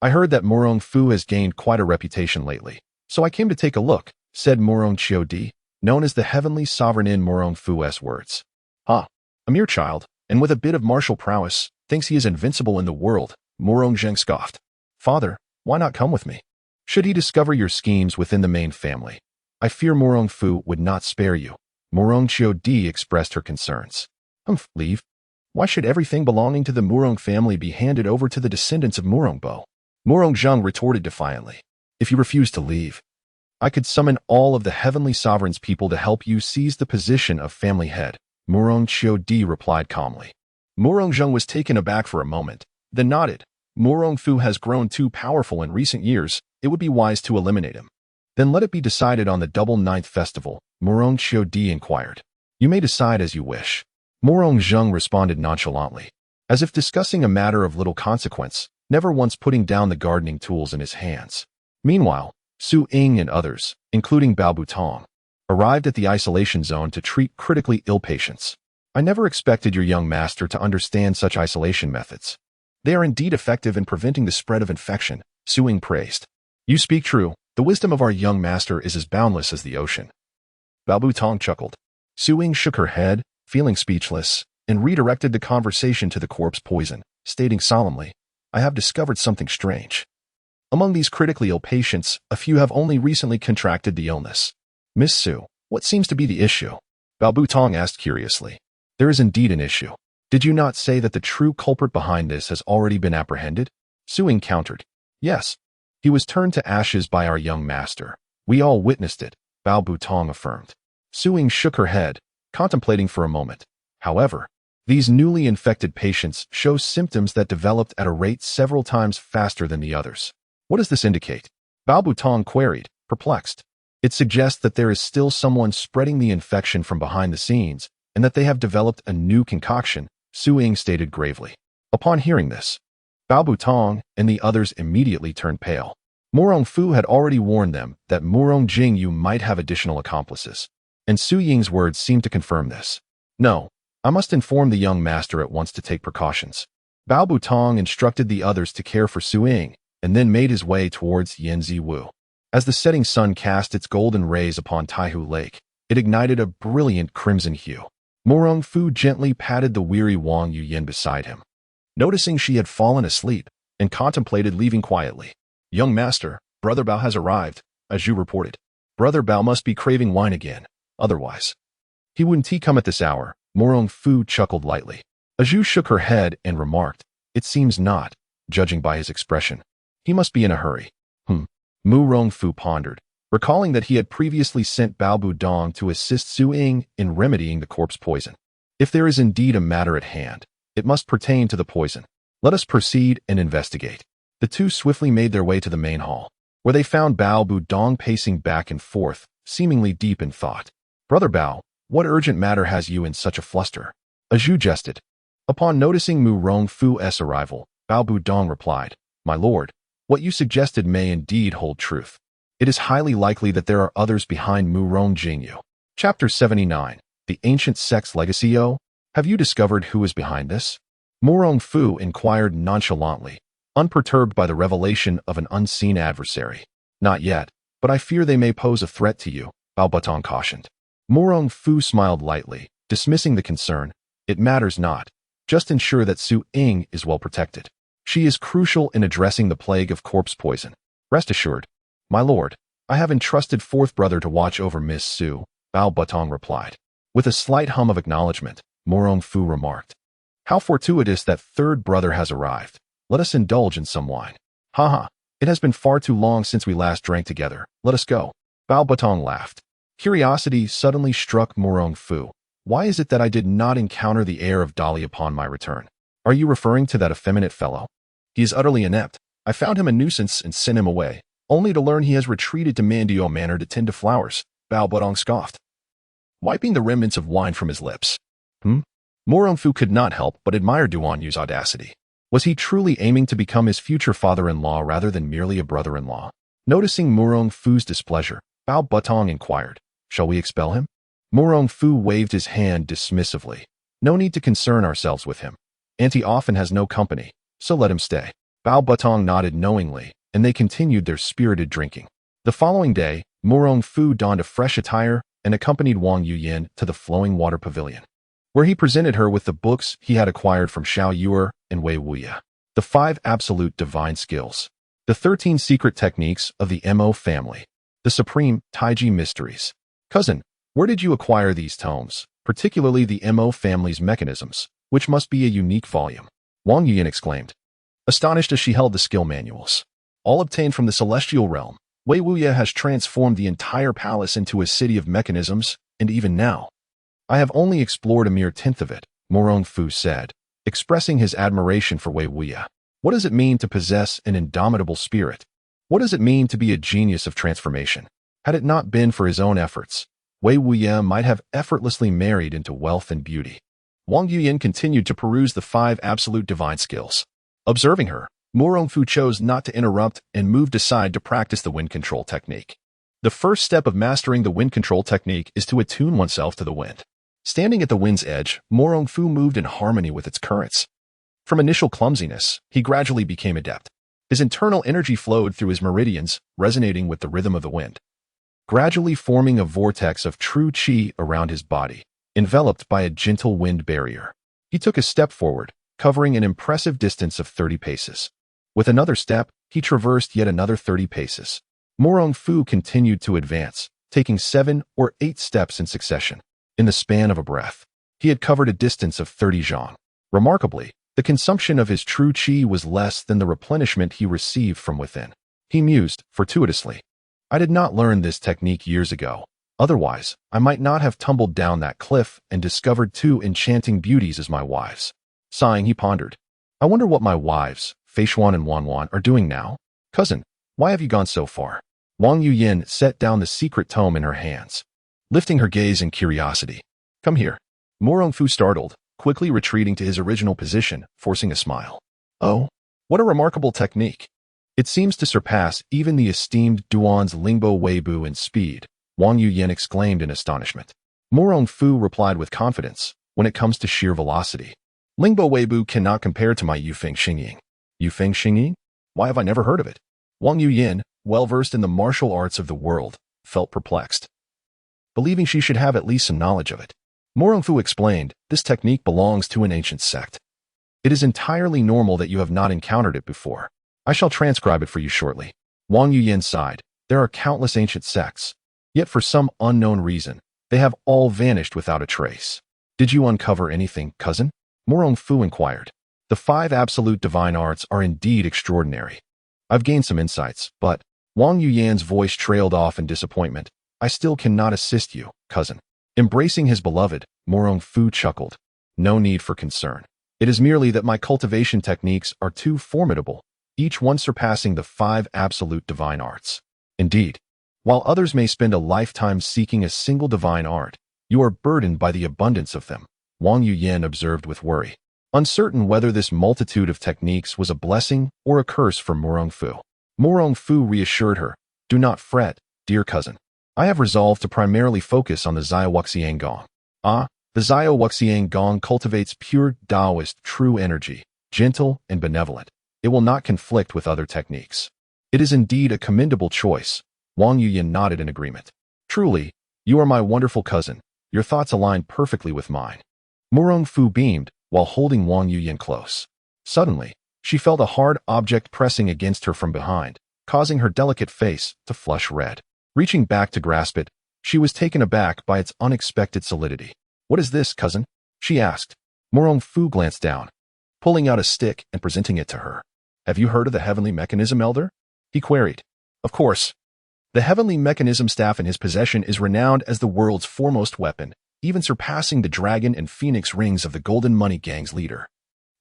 I heard that Murong Fu has gained quite a reputation lately, so I came to take a look, said Murong Qiudi, known as the heavenly sovereign in Murong Fu's words. A mere child, and with a bit of martial prowess, thinks he is invincible in the world, Murong Zheng scoffed. Father, why not come with me? Should he discover your schemes within the main family, I fear Murong Fu would not spare you. Murong Qiudi expressed her concerns. Leave? Why should everything belonging to the Murong family be handed over to the descendants of Murong Bo? Murong Zheng retorted defiantly. If you refuse to leave, I could summon all of the heavenly sovereign's people to help you seize the position of family head. Murong Qiudi replied calmly. Murong Zheng was taken aback for a moment, then nodded. Murong Fu has grown too powerful in recent years. It would be wise to eliminate him. Then let it be decided on the double ninth festival, Murong Qiudi inquired. You may decide as you wish. Murong Zheng responded nonchalantly, as if discussing a matter of little consequence, never once putting down the gardening tools in his hands. Meanwhile, Su Ying and others, including Bao Butong, arrived at the isolation zone to treat critically ill patients. I never expected your young master to understand such isolation methods. They are indeed effective in preventing the spread of infection, Su Ying praised. You speak true. The wisdom of our young master is as boundless as the ocean. Bao Butong chuckled. Su Ying shook her head, feeling speechless, and redirected the conversation to the corpse poison, stating solemnly, I have discovered something strange. Among these critically ill patients, a few have only recently contracted the illness. Miss Su, what seems to be the issue? Bao Butong asked curiously. There is indeed an issue. Did you not say that the true culprit behind this has already been apprehended? Su Ying countered. Yes. He was turned to ashes by our young master. We all witnessed it, Bao Butong affirmed. Su Ying shook her head, contemplating for a moment. However, these newly infected patients show symptoms that developed at a rate several times faster than the others. What does this indicate? Bao Butong queried, perplexed. It suggests that there is still someone spreading the infection from behind the scenes, and that they have developed a new concoction, Su Ying stated gravely. Upon hearing this, Bao Butong and the others immediately turned pale. Murong Fu had already warned them that Murong Jingyu might have additional accomplices, and Su Ying's words seemed to confirm this. No, I must inform the young master at once to take precautions. Bao Butong instructed the others to care for Su Ying, and then made his way towards Yanzi Wu. As the setting sun cast its golden rays upon Taihu Lake, it ignited a brilliant crimson hue. Murong Fu gently patted the weary Wang Yuyan beside him, noticing she had fallen asleep, and contemplated leaving quietly. Young master, Brother Bao has arrived, as you reported. Brother Bao must be craving wine again, otherwise he wouldn't come at this hour. Murong Fu chuckled lightly. Aju shook her head and remarked, it seems not, judging by his expression. He must be in a hurry. Murong Fu pondered, recalling that he had previously sent Bao Budong to assist Su Ying in remedying the corpse poison. If there is indeed a matter at hand, it must pertain to the poison. Let us proceed and investigate. The two swiftly made their way to the main hall, where they found Bao Budong pacing back and forth, seemingly deep in thought. Brother Bao, what urgent matter has you in such a fluster? Aju jested. Upon noticing Murong Fu's arrival, Bao Budong replied, My lord, what you suggested may indeed hold truth. It is highly likely that there are others behind Murong Jingyu. Chapter 79. The Ancient Sect's Legacy. Have you discovered who is behind this? Murong Fu inquired nonchalantly, unperturbed by the revelation of an unseen adversary. Not yet, but I fear they may pose a threat to you, Bao Butong cautioned. Murong Fu smiled lightly, dismissing the concern. It matters not. Just ensure that Su Ying is well protected. She is crucial in addressing the plague of corpse poison. Rest assured. My lord, I have entrusted fourth brother to watch over Miss Su, Bao Butong replied. With a slight hum of acknowledgement, Murong Fu remarked. How fortuitous that third brother has arrived. Let us indulge in some wine. Haha, it has been far too long since we last drank together. Let us go. Bao Butong laughed. Curiosity suddenly struck Murong Fu. Why is it that I did not encounter the heir of Dali upon my return? Are you referring to that effeminate fellow? He is utterly inept. I found him a nuisance and sent him away, only to learn he has retreated to Mandio Manor to tend to flowers. Bao Butong scoffed, wiping the remnants of wine from his lips. Murong Fu could not help but admire Duan Yu's audacity. Was he truly aiming to become his future father-in-law rather than merely a brother-in-law? Noticing Murong Fu's displeasure, Bao Butong inquired, Shall we expel him? Murong Fu waved his hand dismissively. No need to concern ourselves with him. Auntie often has no company, so let him stay. Bao Butong nodded knowingly, and they continued their spirited drinking. The following day, Murong Fu donned a fresh attire and accompanied Wang Yuyan to the flowing water pavilion, where he presented her with the books he had acquired from Xiao Yuer and Wei Wuya. The 5 absolute divine skills, the 13 secret techniques of the Mo family, the supreme Taiji mysteries. Cousin, where did you acquire these tomes, particularly the Mo family's mechanisms, which must be a unique volume? Wang Yuyan exclaimed, astonished as she held the skill manuals. All obtained from the celestial realm. Wei Wuya has transformed the entire palace into a city of mechanisms, and even now, I have only explored a mere tenth of it, Murong Fu said, expressing his admiration for Wei Wuya. What does it mean to possess an indomitable spirit? What does it mean to be a genius of transformation? Had it not been for his own efforts, Wei Wuya might have effortlessly married into wealth and beauty. Wang Yuyan continued to peruse the 5 absolute divine skills. Observing her, Murong Fu chose not to interrupt and moved aside to practice the wind control technique. The first step of mastering the wind control technique is to attune oneself to the wind. Standing at the wind's edge, Murong Fu moved in harmony with its currents. From initial clumsiness, he gradually became adept. His internal energy flowed through his meridians, resonating with the rhythm of the wind, gradually forming a vortex of true qi around his body, enveloped by a gentle wind barrier. He took a step forward, covering an impressive distance of 30 paces. With another step, he traversed yet another 30 paces. Murong Fu continued to advance, taking 7 or 8 steps in succession. In the span of a breath, he had covered a distance of 30 zhang. Remarkably, the consumption of his true qi was less than the replenishment he received from within. He mused, fortuitously, I did not learn this technique years ago. Otherwise, I might not have tumbled down that cliff and discovered 2 enchanting beauties as my wives. Sighing, he pondered, I wonder what my wives, Feishuan and Wanwan, are doing now. Cousin, why have you gone so far? Wang Yuyan set down the secret tome in her hands, lifting her gaze in curiosity. Come here. Murong Fu startled, quickly retreating to his original position, forcing a smile. Oh, what a remarkable technique. It seems to surpass even the esteemed Duan's Lingbo Weibu in speed, Wang Yuyan exclaimed in astonishment. Murong Fu replied with confidence, when it comes to sheer velocity, Lingbo Weibu cannot compare to my Yufeng Xingying. Yufeng Xingying? Why have I never heard of it? Wang Yuyan, well-versed in the martial arts of the world, felt perplexed, believing she should have at least some knowledge of it. Murong Fu explained, this technique belongs to an ancient sect. It is entirely normal that you have not encountered it before. I shall transcribe it for you shortly. Wang Yuyan sighed. There are countless ancient sects, yet for some unknown reason, they have all vanished without a trace. Did you uncover anything, cousin? Murong Fu inquired. The 5 absolute divine arts are indeed extraordinary. I've gained some insights, but Wang Yuyan's voice trailed off in disappointment. I still cannot assist you, cousin. Embracing his beloved, Murong Fu chuckled. No need for concern. It is merely that my cultivation techniques are too formidable, each one surpassing the 5 absolute divine arts. Indeed, while others may spend a lifetime seeking a single divine art, you are burdened by the abundance of them, Wang Yuyan observed with worry, uncertain whether this multitude of techniques was a blessing or a curse from Murong Fu. Murong Fu reassured her, do not fret, dear cousin. I have resolved to primarily focus on the Xiaowuxiang Gong. The Xiaowuxiang Gong cultivates pure Taoist true energy, gentle and benevolent. It will not conflict with other techniques. It is indeed a commendable choice. Wang Yuyan nodded in agreement. Truly, you are my wonderful cousin. Your thoughts align perfectly with mine. Murong Fu beamed while holding Wang Yuyan close. Suddenly, she felt a hard object pressing against her from behind, causing her delicate face to flush red. Reaching back to grasp it, she was taken aback by its unexpected solidity. What is this, cousin? She asked. Murong Fu glanced down, pulling out a stick and presenting it to her. Have you heard of the heavenly mechanism, elder? He queried. Of course. The heavenly mechanism staff in his possession is renowned as the world's foremost weapon, even surpassing the dragon and phoenix rings of the Golden Money Gang's leader.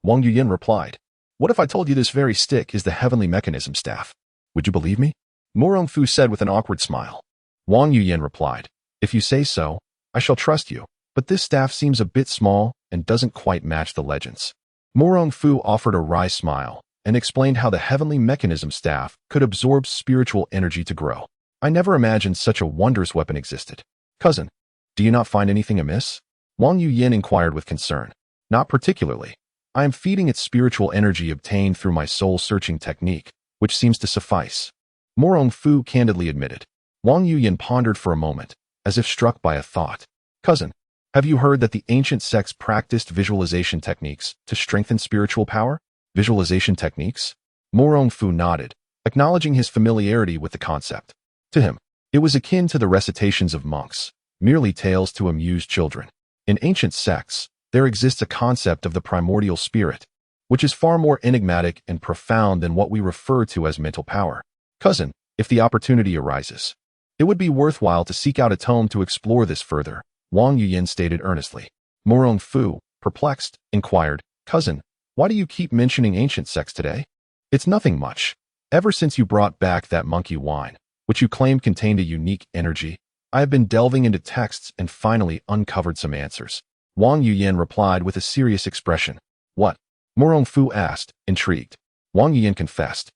Wang Yuyan replied, what if I told you this very stick is the heavenly mechanism staff? Would you believe me? Murong Fu said with an awkward smile. Wang Yuyan replied, if you say so, I shall trust you, but this staff seems a bit small and doesn't quite match the legends. Murong Fu offered a wry smile and explained how the heavenly mechanism staff could absorb spiritual energy to grow. I never imagined such a wondrous weapon existed. Cousin, do you not find anything amiss? Wang Yuyan inquired with concern. Not particularly. I am feeding its spiritual energy obtained through my soul-searching technique, which seems to suffice. Murong Fu candidly admitted. Wang Yuyan pondered for a moment, as if struck by a thought. Cousin, have you heard that the ancient sects practiced visualization techniques to strengthen spiritual power? Visualization techniques? Murong Fu nodded, acknowledging his familiarity with the concept. To him, it was akin to the recitations of monks, merely tales to amuse children. In ancient sects, there exists a concept of the primordial spirit, which is far more enigmatic and profound than what we refer to as mental power. Cousin, if the opportunity arises, it would be worthwhile to seek out a tome to explore this further, Wang Yuyan stated earnestly. Murong Fu, perplexed, inquired, Cousin, why do you keep mentioning ancient sects today? It's nothing much. Ever since you brought back that monkey wine, which you claimed contained a unique energy, I have been delving into texts and finally uncovered some answers. Wang Yuyan replied with a serious expression. What? Murong Fu asked, intrigued. Wang Yuyan confessed.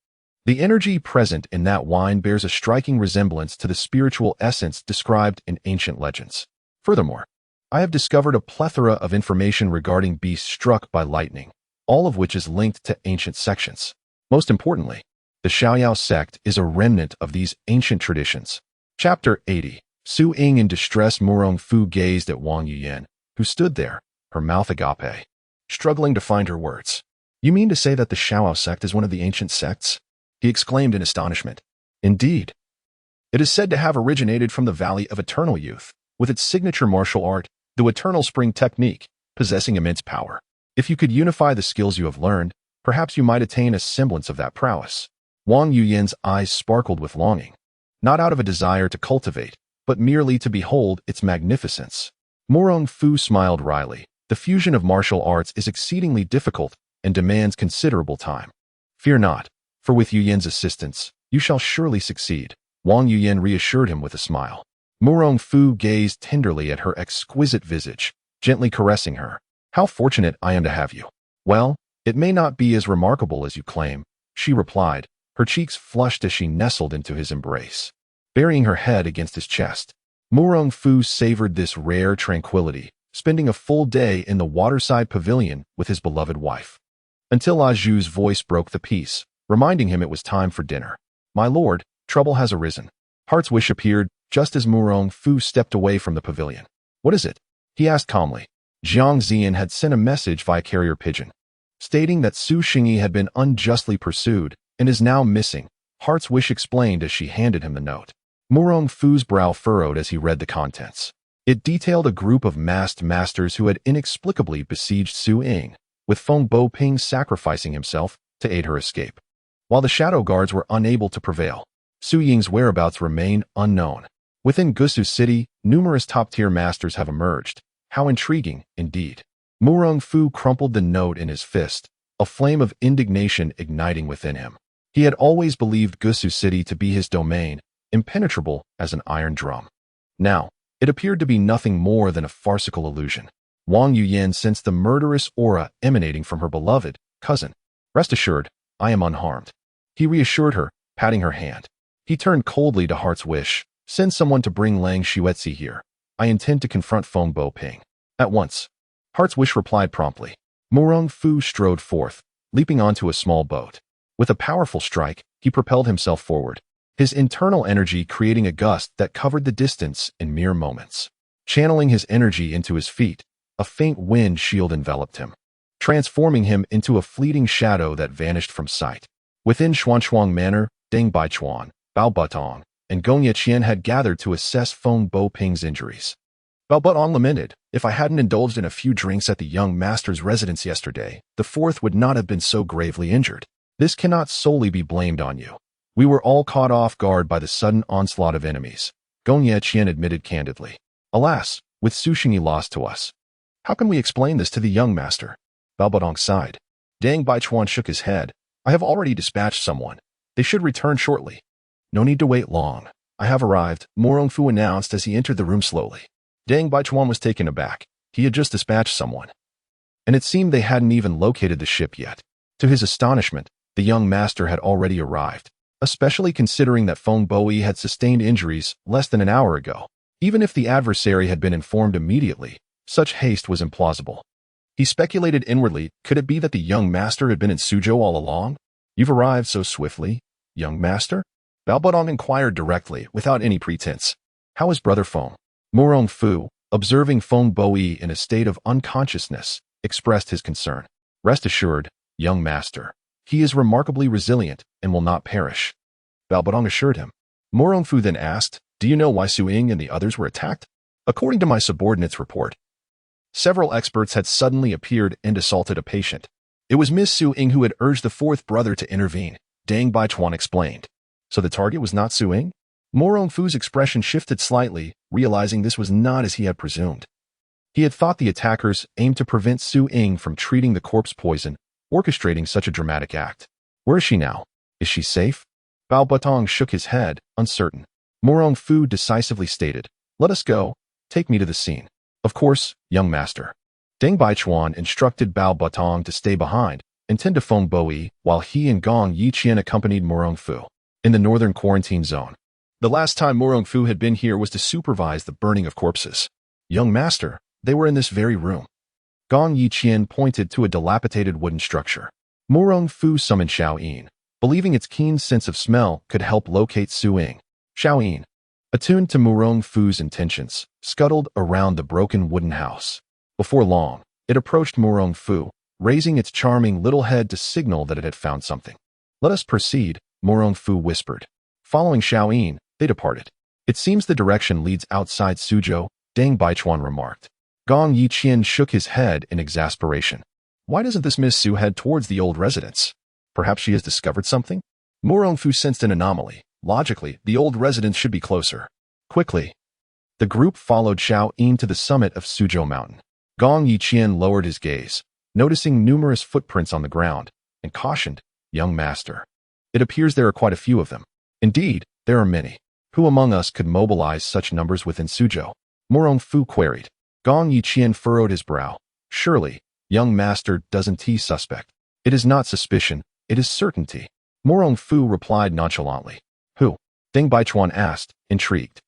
The energy present in that wine bears a striking resemblance to the spiritual essence described in ancient legends. Furthermore, I have discovered a plethora of information regarding beasts struck by lightning, all of which is linked to ancient sections. Most importantly, the Xiaoyao sect is a remnant of these ancient traditions. Chapter 80. Su Ying in distress. Murong Fu gazed at Wang Yuyan, who stood there, her mouth agape, struggling to find her words. You mean to say that the Xiaoyao sect is one of the ancient sects? He exclaimed in astonishment. Indeed. It is said to have originated from the Valley of Eternal Youth, with its signature martial art, the Eternal Spring technique, possessing immense power. If you could unify the skills you have learned, perhaps you might attain a semblance of that prowess. Wang Yuyan's eyes sparkled with longing, not out of a desire to cultivate, but merely to behold its magnificence. Murong Fu smiled wryly. The fusion of martial arts is exceedingly difficult and demands considerable time. Fear not, for with Yuyan's assistance, you shall surely succeed. Wang Yuyan reassured him with a smile. Murong Fu gazed tenderly at her exquisite visage, gently caressing her. How fortunate I am to have you. Well, it may not be as remarkable as you claim, she replied, her cheeks flushed as she nestled into his embrace, burying her head against his chest. Murong Fu savored this rare tranquility, spending a full day in the waterside pavilion with his beloved wife. Until Aju's voice broke the peace, reminding him it was time for dinner. My lord, trouble has arisen. Heart's Wish appeared just as Murong Fu stepped away from the pavilion. What is it? He asked calmly. Jiang Zian had sent a message via carrier pigeon, stating that Su Xingyi had been unjustly pursued and is now missing. Heart's Wish explained as she handed him the note. Murong Fu's brow furrowed as he read the contents. It detailed a group of masked masters who had inexplicably besieged Su Ying, with Feng Bo-ping sacrificing himself to aid her escape. While the shadow guards were unable to prevail, Su Ying's whereabouts remain unknown. Within Gusu City, numerous top-tier masters have emerged. How intriguing, indeed. Murong Fu crumpled the note in his fist, a flame of indignation igniting within him. He had always believed Gusu City to be his domain, impenetrable as an iron drum. Now, it appeared to be nothing more than a farcical illusion. Wang Yuyan sensed the murderous aura emanating from her beloved cousin. Rest assured, I am unharmed. He reassured her, patting her hand. He turned coldly to Heart's Wish. Send someone to bring Lang Xuetzi here. I intend to confront Feng Bo-ping. At once. Heart's Wish replied promptly. Murong Fu strode forth, leaping onto a small boat. With a powerful strike, he propelled himself forward, his internal energy creating a gust that covered the distance in mere moments. Channeling his energy into his feet, a faint wind shield enveloped him, transforming him into a fleeting shadow that vanished from sight. Within Xuanchuang Manor, Deng Baichuan, Bao Butong, and Gong Yeqian had gathered to assess Feng Bo-ping's injuries. Bao Butong lamented, if I hadn't indulged in a few drinks at the young master's residence yesterday, the fourth would not have been so gravely injured. This cannot solely be blamed on you. We were all caught off guard by the sudden onslaught of enemies, Gong Yeqian admitted candidly. Alas, with Su Xingyi lost to us. How can we explain this to the young master? Bao Butong sighed. Deng Baichuan shook his head. I have already dispatched someone. They should return shortly. No need to wait long. I have arrived, Murong Fu announced as he entered the room slowly. Deng Baichuan was taken aback. He had just dispatched someone, and it seemed they hadn't even located the ship yet. To his astonishment, the young master had already arrived, especially considering that Feng Bo-yi had sustained injuries less than an hour ago. Even if the adversary had been informed immediately, Such haste was implausible. He speculated inwardly, could it be that the young master had been in Suzhou all along? You've arrived so swiftly, young master? Bao Batong inquired directly, without any pretense. How is brother Feng? Murong Fu, observing Feng Boyi in a state of unconsciousness, expressed his concern. Rest assured, young master. He is remarkably resilient and will not perish. Bao Batong assured him. Murong Fu then asked, do you know why Su Ying and the others were attacked? According to my subordinate's report, several experts had suddenly appeared and assaulted a patient. It was Miss Su Ying who had urged the fourth brother to intervene, Deng Baichuan explained. So the target was not Su Ying? Murong Fu's expression shifted slightly, realizing this was not as he had presumed. He had thought the attackers aimed to prevent Su Ying from treating the corpse poison, orchestrating such a dramatic act. Where is she now? Is she safe? Bao Batong shook his head, uncertain. Murong Fu decisively stated, let us go. Take me to the scene. Of course, young master. Deng Baichuan instructed Bao Batong to stay behind and tend to Feng Boyi while he and Gong Yiqian accompanied Murong Fu in the northern quarantine zone. The last time Murong Fu had been here was to supervise the burning of corpses. Young master, they were in this very room. Gong Yiqian pointed to a dilapidated wooden structure. Murong Fu summoned Xiao Yin, believing its keen sense of smell could help locate Su Ying. Xiao Yin, attuned to Murong Fu's intentions, scuttled around the broken wooden house. Before long, it approached Murong Fu, raising its charming little head to signal that it had found something. Let us proceed, Murong Fu whispered. Following Xiao Yin, they departed. It seems the direction leads outside Suzhou, Deng Baichuan remarked. Gong Yiqian shook his head in exasperation. Why doesn't this Miss Su head towards the old residence? Perhaps she has discovered something? Murong Fu sensed an anomaly. Logically, the old residence should be closer. Quickly, the group followed Xiao Yin to the summit of Suzhou Mountain. Gong Yiqian lowered his gaze, noticing numerous footprints on the ground, and cautioned, young master. It appears there are quite a few of them. Indeed, there are many. Who among us could mobilize such numbers within Suzhou? Murong Fu queried. Gong Yiqian furrowed his brow. Surely, young master doesn't tease suspect. It is not suspicion, it is certainty. Murong Fu replied nonchalantly. Who? Deng Baichuan asked, intrigued.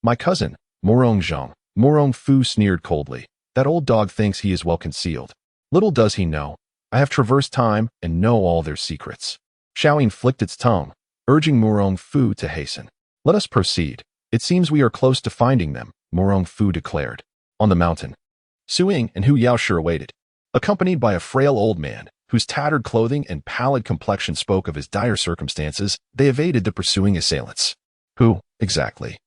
My cousin, Murong Zhong. Murong Fu sneered coldly. That old dog thinks he is well concealed. Little does he know. I have traversed time and know all their secrets. Xiao Yin flicked its tongue, urging Murong Fu to hasten. Let us proceed. It seems we are close to finding them, Murong Fu declared. On the mountain, Su Ying and Hu Yaoshi waited, accompanied by a frail old man, whose tattered clothing and pallid complexion spoke of his dire circumstances. They evaded the pursuing assailants. Who, exactly,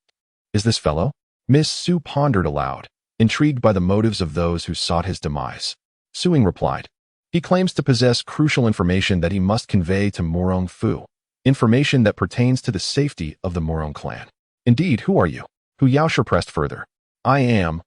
is this fellow? Miss Su pondered aloud, intrigued by the motives of those who sought his demise. Su Ying replied. He claims to possess crucial information that he must convey to Murong Fu, information that pertains to the safety of the Murong clan. Indeed, who are you? Hu Yaoshi pressed further. I am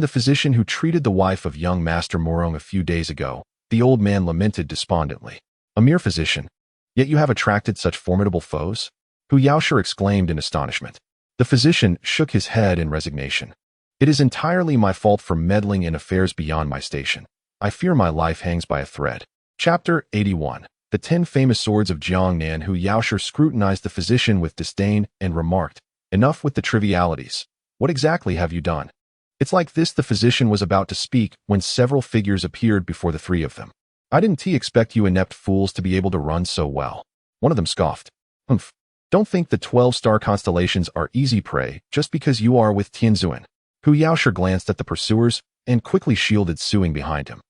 the physician who treated the wife of young Master Murong a few days ago, the old man lamented despondently. A mere physician, yet you have attracted such formidable foes? Hu Yaoshi exclaimed in astonishment. The physician shook his head in resignation. It is entirely my fault for meddling in affairs beyond my station. I fear my life hangs by a thread. Chapter 81. The 10 famous swords of Jiangnan. Hu Yaoshi scrutinized the physician with disdain and remarked, enough with the trivialities. What exactly have you done? It's like this. The physician was about to speak when several figures appeared before the three of them. I didn't expect you inept fools to be able to run so well. One of them scoffed. Humph. Don't think the 12-star constellations are easy prey just because you are with Tianzuan. Hu Yaoshi glanced at the pursuers and quickly shielded Su Ying behind him.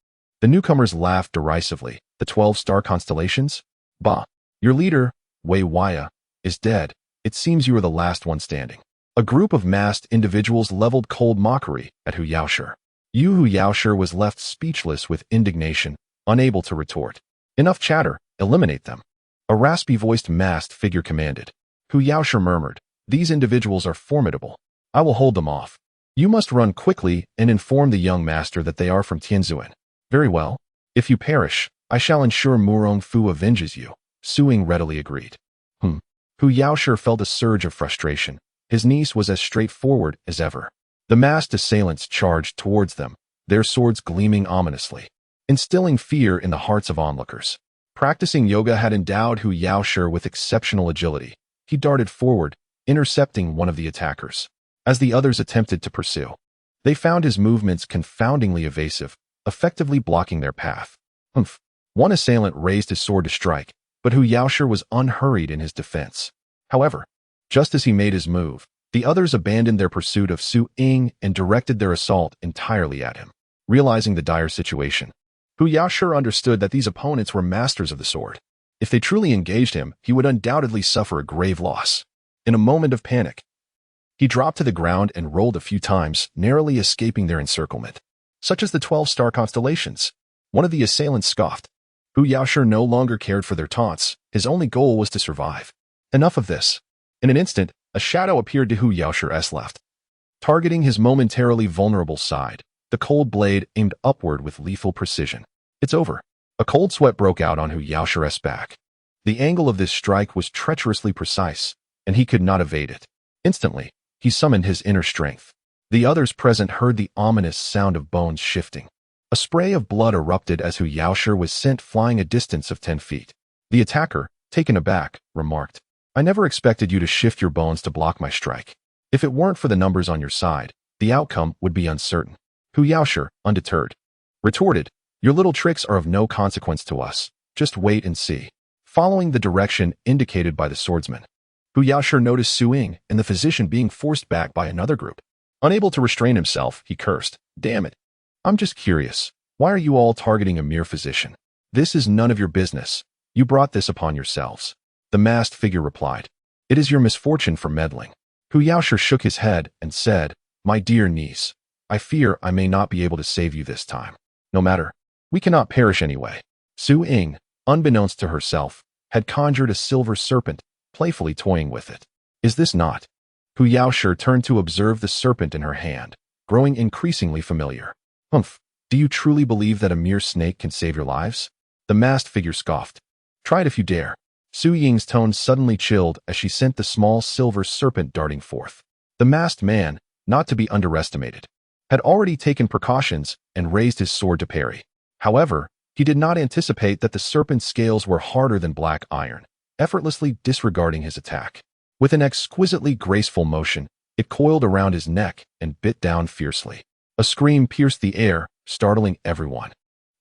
The newcomers laughed derisively. The 12-star constellations? Bah. Your leader, Wei Waya, is dead. It seems you are the last one standing. A group of masked individuals leveled cold mockery at Hu Yaoshi. Hu Yaoshi was left speechless with indignation, unable to retort. Enough chatter, eliminate them. A raspy-voiced masked figure commanded. Hu Yaoshi murmured, these individuals are formidable. I will hold them off. You must run quickly and inform the young master that they are from Tianzuan. Very well. If you perish, I shall ensure Murong Fu avenges you. Su Ying readily agreed. Hu Yaoshi felt a surge of frustration. His niece was as straightforward as ever. The masked assailants charged towards them, their swords gleaming ominously, instilling fear in the hearts of onlookers. Practicing yoga had endowed Hu Yaoshi with exceptional agility. He darted forward, intercepting one of the attackers. As the others attempted to pursue, They found his movements confoundingly evasive, effectively blocking their path. Humph. One assailant raised his sword to strike, but Hu Yaoshi was unhurried in his defense. However, just as he made his move, the others abandoned their pursuit of Su Ying and directed their assault entirely at him. Realizing the dire situation, Hu Yaoshi understood that these opponents were masters of the sword. If they truly engaged him, he would undoubtedly suffer a grave loss. In a moment of panic, he dropped to the ground and rolled a few times, narrowly escaping their encirclement. Such as the 12-star constellations. One of the assailants scoffed. Hu Yaoshi no longer cared for their taunts. His only goal was to survive. Enough of this. In an instant, a shadow appeared to Hu Yaoshi's left. Targeting his momentarily vulnerable side, the cold blade aimed upward with lethal precision. It's over. A cold sweat broke out on Hu Yaoshi's back. The angle of this strike was treacherously precise, and he could not evade it. Instantly, he summoned his inner strength. The others present heard the ominous sound of bones shifting. A spray of blood erupted as Hu Yaoshi was sent flying a distance of 10 feet. The attacker, taken aback, remarked, "I never expected you to shift your bones to block my strike. If it weren't for the numbers on your side, the outcome would be uncertain." Hu Yaoshi, undeterred, retorted, "Your little tricks are of no consequence to us. Just wait and see." Following the direction indicated by the swordsman, Hu Yaoshi noticed Su Ying and the physician being forced back by another group. Unable to restrain himself, he cursed, "Damn it. I'm just curious. Why are you all targeting a mere physician? This is none of your business. You brought this upon yourselves." The masked figure replied, "It is your misfortune for meddling." Hu Yaoshi shook his head and said, "My dear niece, I fear I may not be able to save you this time. No matter. We cannot perish anyway." Su Ying, unbeknownst to herself, had conjured a silver serpent, playfully toying with it. "Is this not?" Hu Yaoshi turned to observe the serpent in her hand, growing increasingly familiar. "Humph. Do you truly believe that a mere snake can save your lives?" The masked figure scoffed. "Try it if you dare." Su Ying's tone suddenly chilled as she sent the small silver serpent darting forth. The masked man, not to be underestimated, had already taken precautions and raised his sword to parry. However, he did not anticipate that the serpent's scales were harder than black iron, effortlessly disregarding his attack. With an exquisitely graceful motion, it coiled around his neck and bit down fiercely. A scream pierced the air, startling everyone.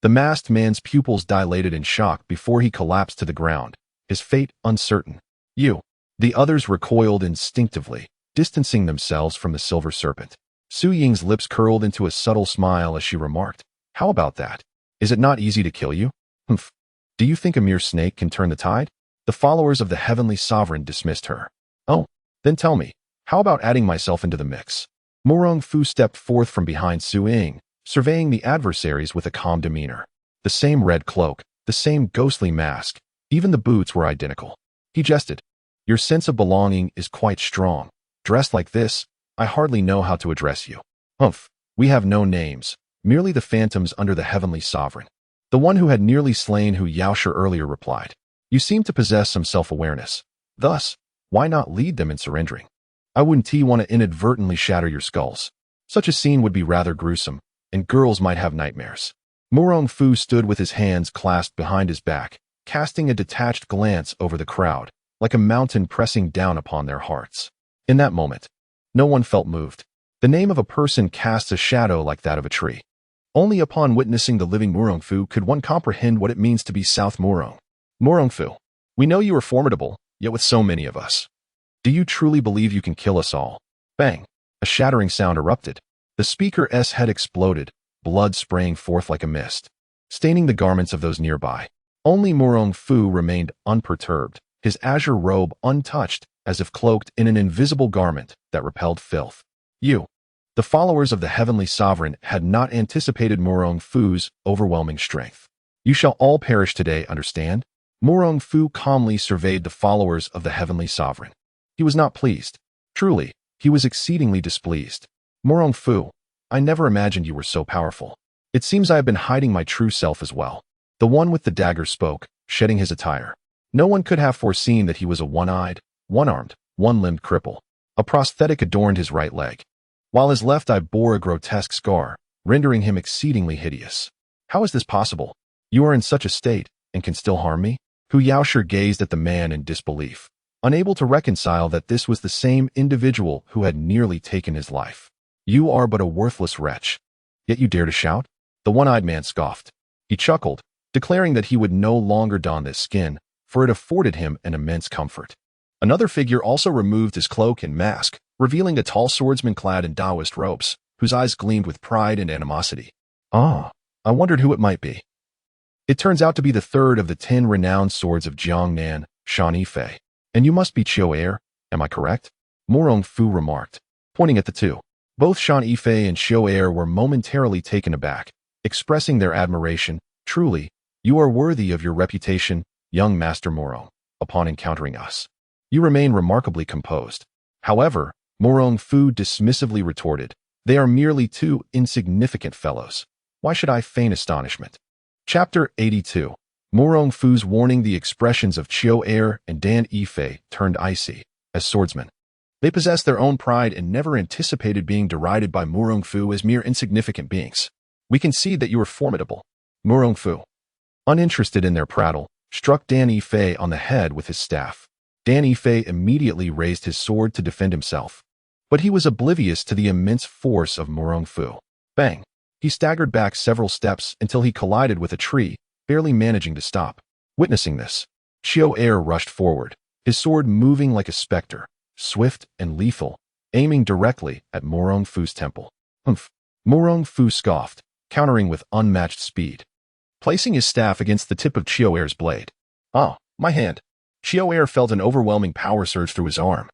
The masked man's pupils dilated in shock before he collapsed to the ground, his fate uncertain. "You." The others recoiled instinctively, distancing themselves from the silver serpent. Su Ying's lips curled into a subtle smile as she remarked, "How about that? Is it not easy to kill you? Humph. Do you think a mere snake can turn the tide?" The followers of the heavenly sovereign dismissed her. "Oh, then tell me, how about adding myself into the mix?" Murong Fu stepped forth from behind Su Ying, surveying the adversaries with a calm demeanor. The same red cloak, the same ghostly mask, even the boots were identical. He jested, "Your sense of belonging is quite strong. Dressed like this, I hardly know how to address you." "Humph, we have no names, merely the phantoms under the heavenly sovereign." The one who had nearly slain Hu Yaoshi earlier replied, "You seem to possess some self-awareness. Thus, why not lead them in surrendering? I wouldn't want to inadvertently shatter your skulls. Such a scene would be rather gruesome, and girls might have nightmares." Murong Fu stood with his hands clasped behind his back, casting a detached glance over the crowd, like a mountain pressing down upon their hearts. In that moment, no one felt moved. The name of a person casts a shadow like that of a tree. Only upon witnessing the living Murong Fu could one comprehend what it means to be South Murong. "Murong Fu, we know you are formidable, yet with so many of us. Do you truly believe you can kill us all?" Bang! A shattering sound erupted. The speaker's head exploded, blood spraying forth like a mist, staining the garments of those nearby. Only Murong Fu remained unperturbed, his azure robe untouched, as if cloaked in an invisible garment that repelled filth. "You." The followers of the heavenly sovereign had not anticipated Murong Fu's overwhelming strength. "You shall all perish today, understand?" Murong Fu calmly surveyed the followers of the heavenly sovereign. He was not pleased. Truly, he was exceedingly displeased. "Murong Fu, I never imagined you were so powerful. It seems I have been hiding my true self as well." The one with the dagger spoke, shedding his attire. No one could have foreseen that he was a one-eyed, one-armed, one-limbed cripple. A prosthetic adorned his right leg, while his left eye bore a grotesque scar, rendering him exceedingly hideous. "How is this possible? You are in such a state, and can still harm me?" Hu Yaoshi gazed at the man in disbelief, unable to reconcile that this was the same individual who had nearly taken his life. You are but a worthless wretch. Yet you dare to shout? The one-eyed man scoffed. He chuckled, declaring that he would no longer don this skin, for it afforded him an immense comfort. Another figure also removed his cloak and mask, revealing a tall swordsman clad in Taoist robes, whose eyes gleamed with pride and animosity. Ah, I wondered who it might be. It turns out to be the third of the 10 renowned swords of Jiangnan, Shan Yifei. And you must be Chiu Heir, am I correct? Murong Fu remarked, pointing at the two. Both Shan Yifei and Chiu Heir were momentarily taken aback, expressing their admiration. Truly, you are worthy of your reputation, young Master Murong, upon encountering us. You remain remarkably composed. However, Murong Fu dismissively retorted, they are merely 2 insignificant fellows. Why should I feign astonishment? Chapter 82. Murong Fu's warning. The expressions of Chiu Heir and Dan Yifei turned icy. As swordsmen, they possessed their own pride and never anticipated being derided by Murong Fu as mere insignificant beings. We concede that you are formidable. Murong Fu, uninterested in their prattle, struck Dan Yifei on the head with his staff. Dan Yifei immediately raised his sword to defend himself. But he was oblivious to the immense force of Murong Fu. Bang! He staggered back several steps until he collided with a tree, barely managing to stop. Witnessing this, Chiu Heir rushed forward, his sword moving like a specter, swift and lethal, aiming directly at Murong Fu's temple. Humph! Murong Fu scoffed, countering with unmatched speed, placing his staff against the tip of Chiu Heir's blade. Ah, my hand! Chiu Heir felt an overwhelming power surge through his arm,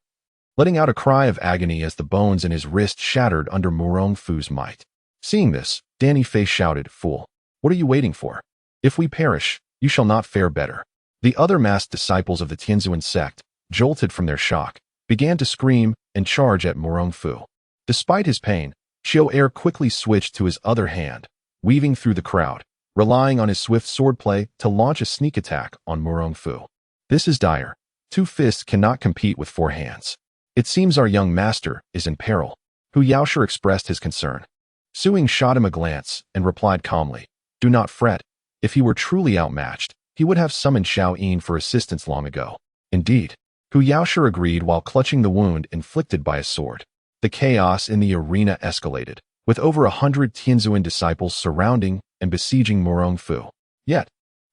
letting out a cry of agony as the bones in his wrist shattered under Murong Fu's might. Seeing this, Dan Yifei shouted, Fool, what are you waiting for? If we perish, you shall not fare better. The other masked disciples of the Tianzuan sect, jolted from their shock, began to scream and charge at Murong Fu. Despite his pain, Chiu Heir quickly switched to his other hand, weaving through the crowd, relying on his swift swordplay to launch a sneak attack on Murong Fu. This is dire. 2 fists cannot compete with 4 hands. It seems our young master is in peril. Hu Yaoshe expressed his concern. Suing shot him a glance and replied calmly, Do not fret. If he were truly outmatched, he would have summoned Xiao Yin for assistance long ago. Indeed, Hu Yaoshe agreed while clutching the wound inflicted by his sword. The chaos in the arena escalated, with over 100 Tianzuan disciples surrounding and besieging Murong Fu. Yet,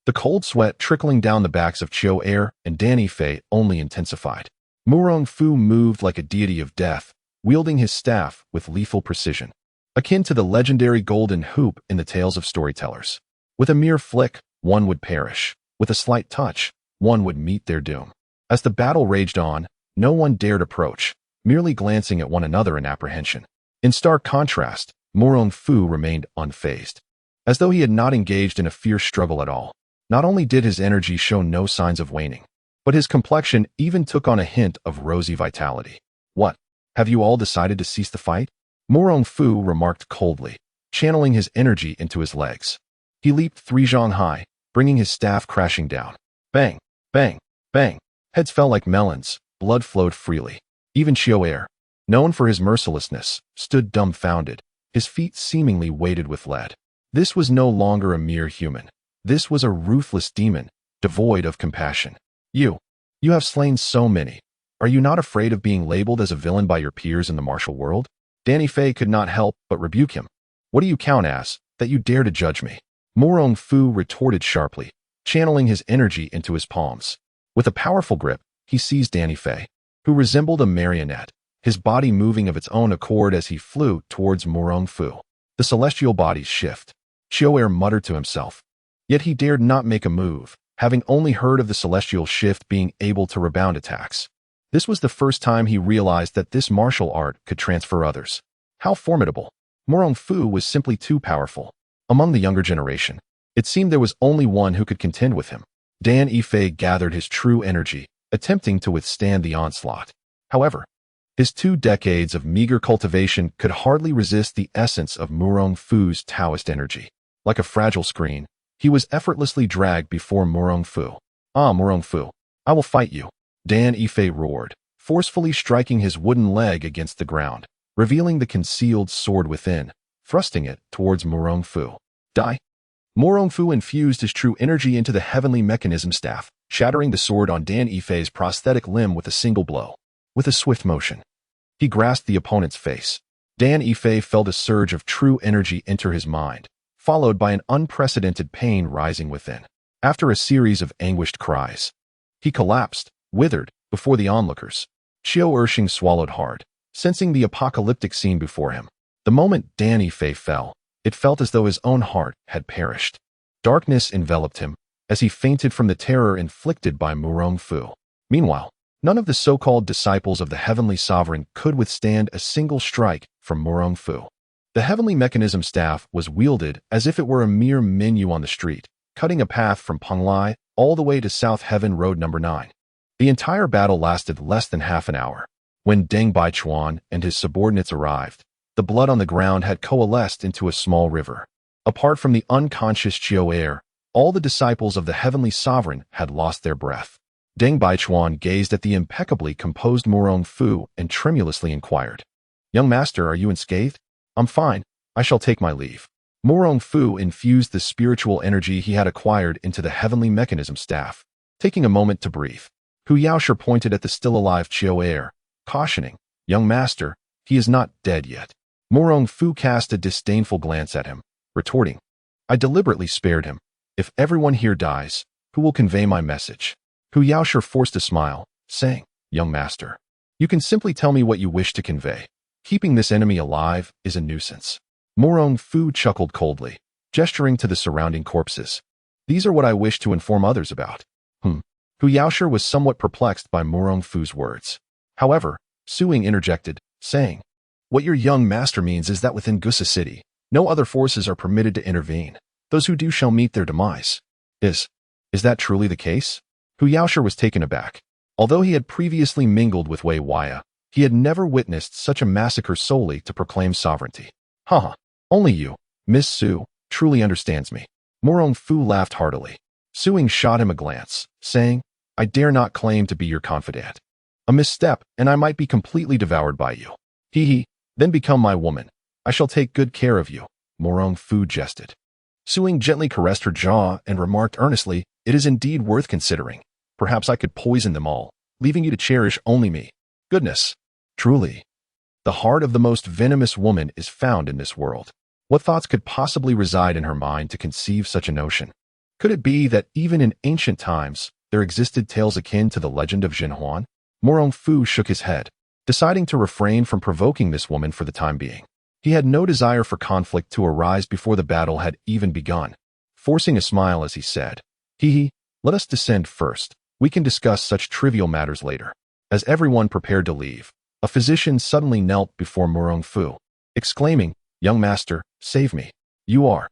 the cold sweat trickling down the backs of Chiu Heir and Dan Yifei only intensified. Murong Fu moved like a deity of death, wielding his staff with lethal precision, akin to the legendary golden hoop in the tales of storytellers. With a mere flick, one would perish. With a slight touch, one would meet their doom. As the battle raged on, no one dared approach, merely glancing at one another in apprehension. In stark contrast, Murong Fu remained unfazed, as though he had not engaged in a fierce struggle at all. Not only did his energy show no signs of waning, but his complexion even took on a hint of rosy vitality. What? Have you all decided to cease the fight? Murong Fu remarked coldly, channeling his energy into his legs. He leaped 3 zhang high, bringing his staff crashing down. Bang! Bang! Bang! Heads fell like melons, blood flowed freely. Even Chiu Heir, known for his mercilessness, stood dumbfounded, his feet seemingly weighted with lead. This was no longer a mere human. This was a ruthless demon, devoid of compassion. You have slain so many. Are you not afraid of being labeled as a villain by your peers in the martial world? Dan Yifei could not help but rebuke him. What do you count as, that you dare to judge me? Murong Fu retorted sharply, channeling his energy into his palms. With a powerful grip, he seized Dan Yifei, who resembled a marionette, his body moving of its own accord as he flew towards Murong Fu. The celestial bodies shift. Chiu Heir muttered to himself. Yet he dared not make a move, having only heard of the celestial shift being able to rebound attacks. This was the first time he realized that this martial art could transfer others. How formidable! Murong Fu was simply too powerful. Among the younger generation, it seemed there was only one who could contend with him. Dan Yifei gathered his true energy, attempting to withstand the onslaught. However, his 2 decades of meager cultivation could hardly resist the essence of Murong Fu's Taoist energy. Like a fragile screen, he was effortlessly dragged before Murong Fu. Ah, Murong Fu, I will fight you. Dan Yifei roared, forcefully striking his wooden leg against the ground, revealing the concealed sword within, thrusting it towards Murong Fu. Die! Murong Fu infused his true energy into the heavenly mechanism staff, shattering the sword on Dan Yifei's prosthetic limb with a single blow. With a swift motion, he grasped the opponent's face, Dan Yifei felt a surge of true energy enter his mind, followed by an unprecedented pain rising within. After a series of anguished cries, he collapsed, withered, before the onlookers. Qiu Ershing swallowed hard, sensing the apocalyptic scene before him. The moment Dan Yifei fell, it felt as though his own heart had perished. Darkness enveloped him, as he fainted from the terror inflicted by Murong Fu. Meanwhile, none of the so-called disciples of the Heavenly Sovereign could withstand a single strike from Murong Fu. The Heavenly Mechanism staff was wielded as if it were a mere menu on the street, cutting a path from Penglai all the way to South Heaven Road number 9. The entire battle lasted less than half an hour. When Deng Baichuan and his subordinates arrived, the blood on the ground had coalesced into a small river. Apart from the unconscious Qiu Er, all the disciples of the Heavenly Sovereign had lost their breath. Deng Baichuan gazed at the impeccably composed Murong Fu and tremulously inquired, "Young master, are you unscathed?" "I'm fine. I shall take my leave." Murong Fu infused the spiritual energy he had acquired into the Heavenly Mechanism staff. Taking a moment to breathe, Hu Yaoshe pointed at the still-alive Qiu Er, cautioning, "Young master, he is not dead yet." Murong Fu cast a disdainful glance at him, retorting, "I deliberately spared him. If everyone here dies, who will convey my message?" Hu Yaoshe forced a smile, saying, "Young master, you can simply tell me what you wish to convey. Keeping this enemy alive is a nuisance." Murong Fu chuckled coldly, gesturing to the surrounding corpses. "These are what I wish to inform others about." Hu Yaoshe was somewhat perplexed by Murong Fu's words. However, Suing interjected, saying, "What your young master means is that within Gusa City, no other forces are permitted to intervene. Those who do shall meet their demise. Is that truly the case?" Hu Yaoshe was taken aback. Although he had previously mingled with Wei Waya, he had never witnessed such a massacre solely to proclaim sovereignty. "Haha, only you, Miss Su, truly understands me." Murong Fu laughed heartily. Suing shot him a glance, saying, "I dare not claim to be your confidant. A misstep, and I might be completely devoured by you. Hee, then become my woman. I shall take good care of you." Murong Fu jested. Suing gently caressed her jaw and remarked earnestly, "It is indeed worth considering. Perhaps I could poison them all, leaving you to cherish only me. Goodness! Truly, the heart of the most venomous woman is found in this world. What thoughts could possibly reside in her mind to conceive such a notion? Could it be that even in ancient times, there existed tales akin to the legend of Jinhuan?" Murong Fu shook his head, deciding to refrain from provoking this woman for the time being. He had no desire for conflict to arise before the battle had even begun. Forcing a smile as he said, let us descend first. We can discuss such trivial matters later." As everyone prepared to leave, a physician suddenly knelt before Murong Fu, exclaiming, "Young master, save me. You are."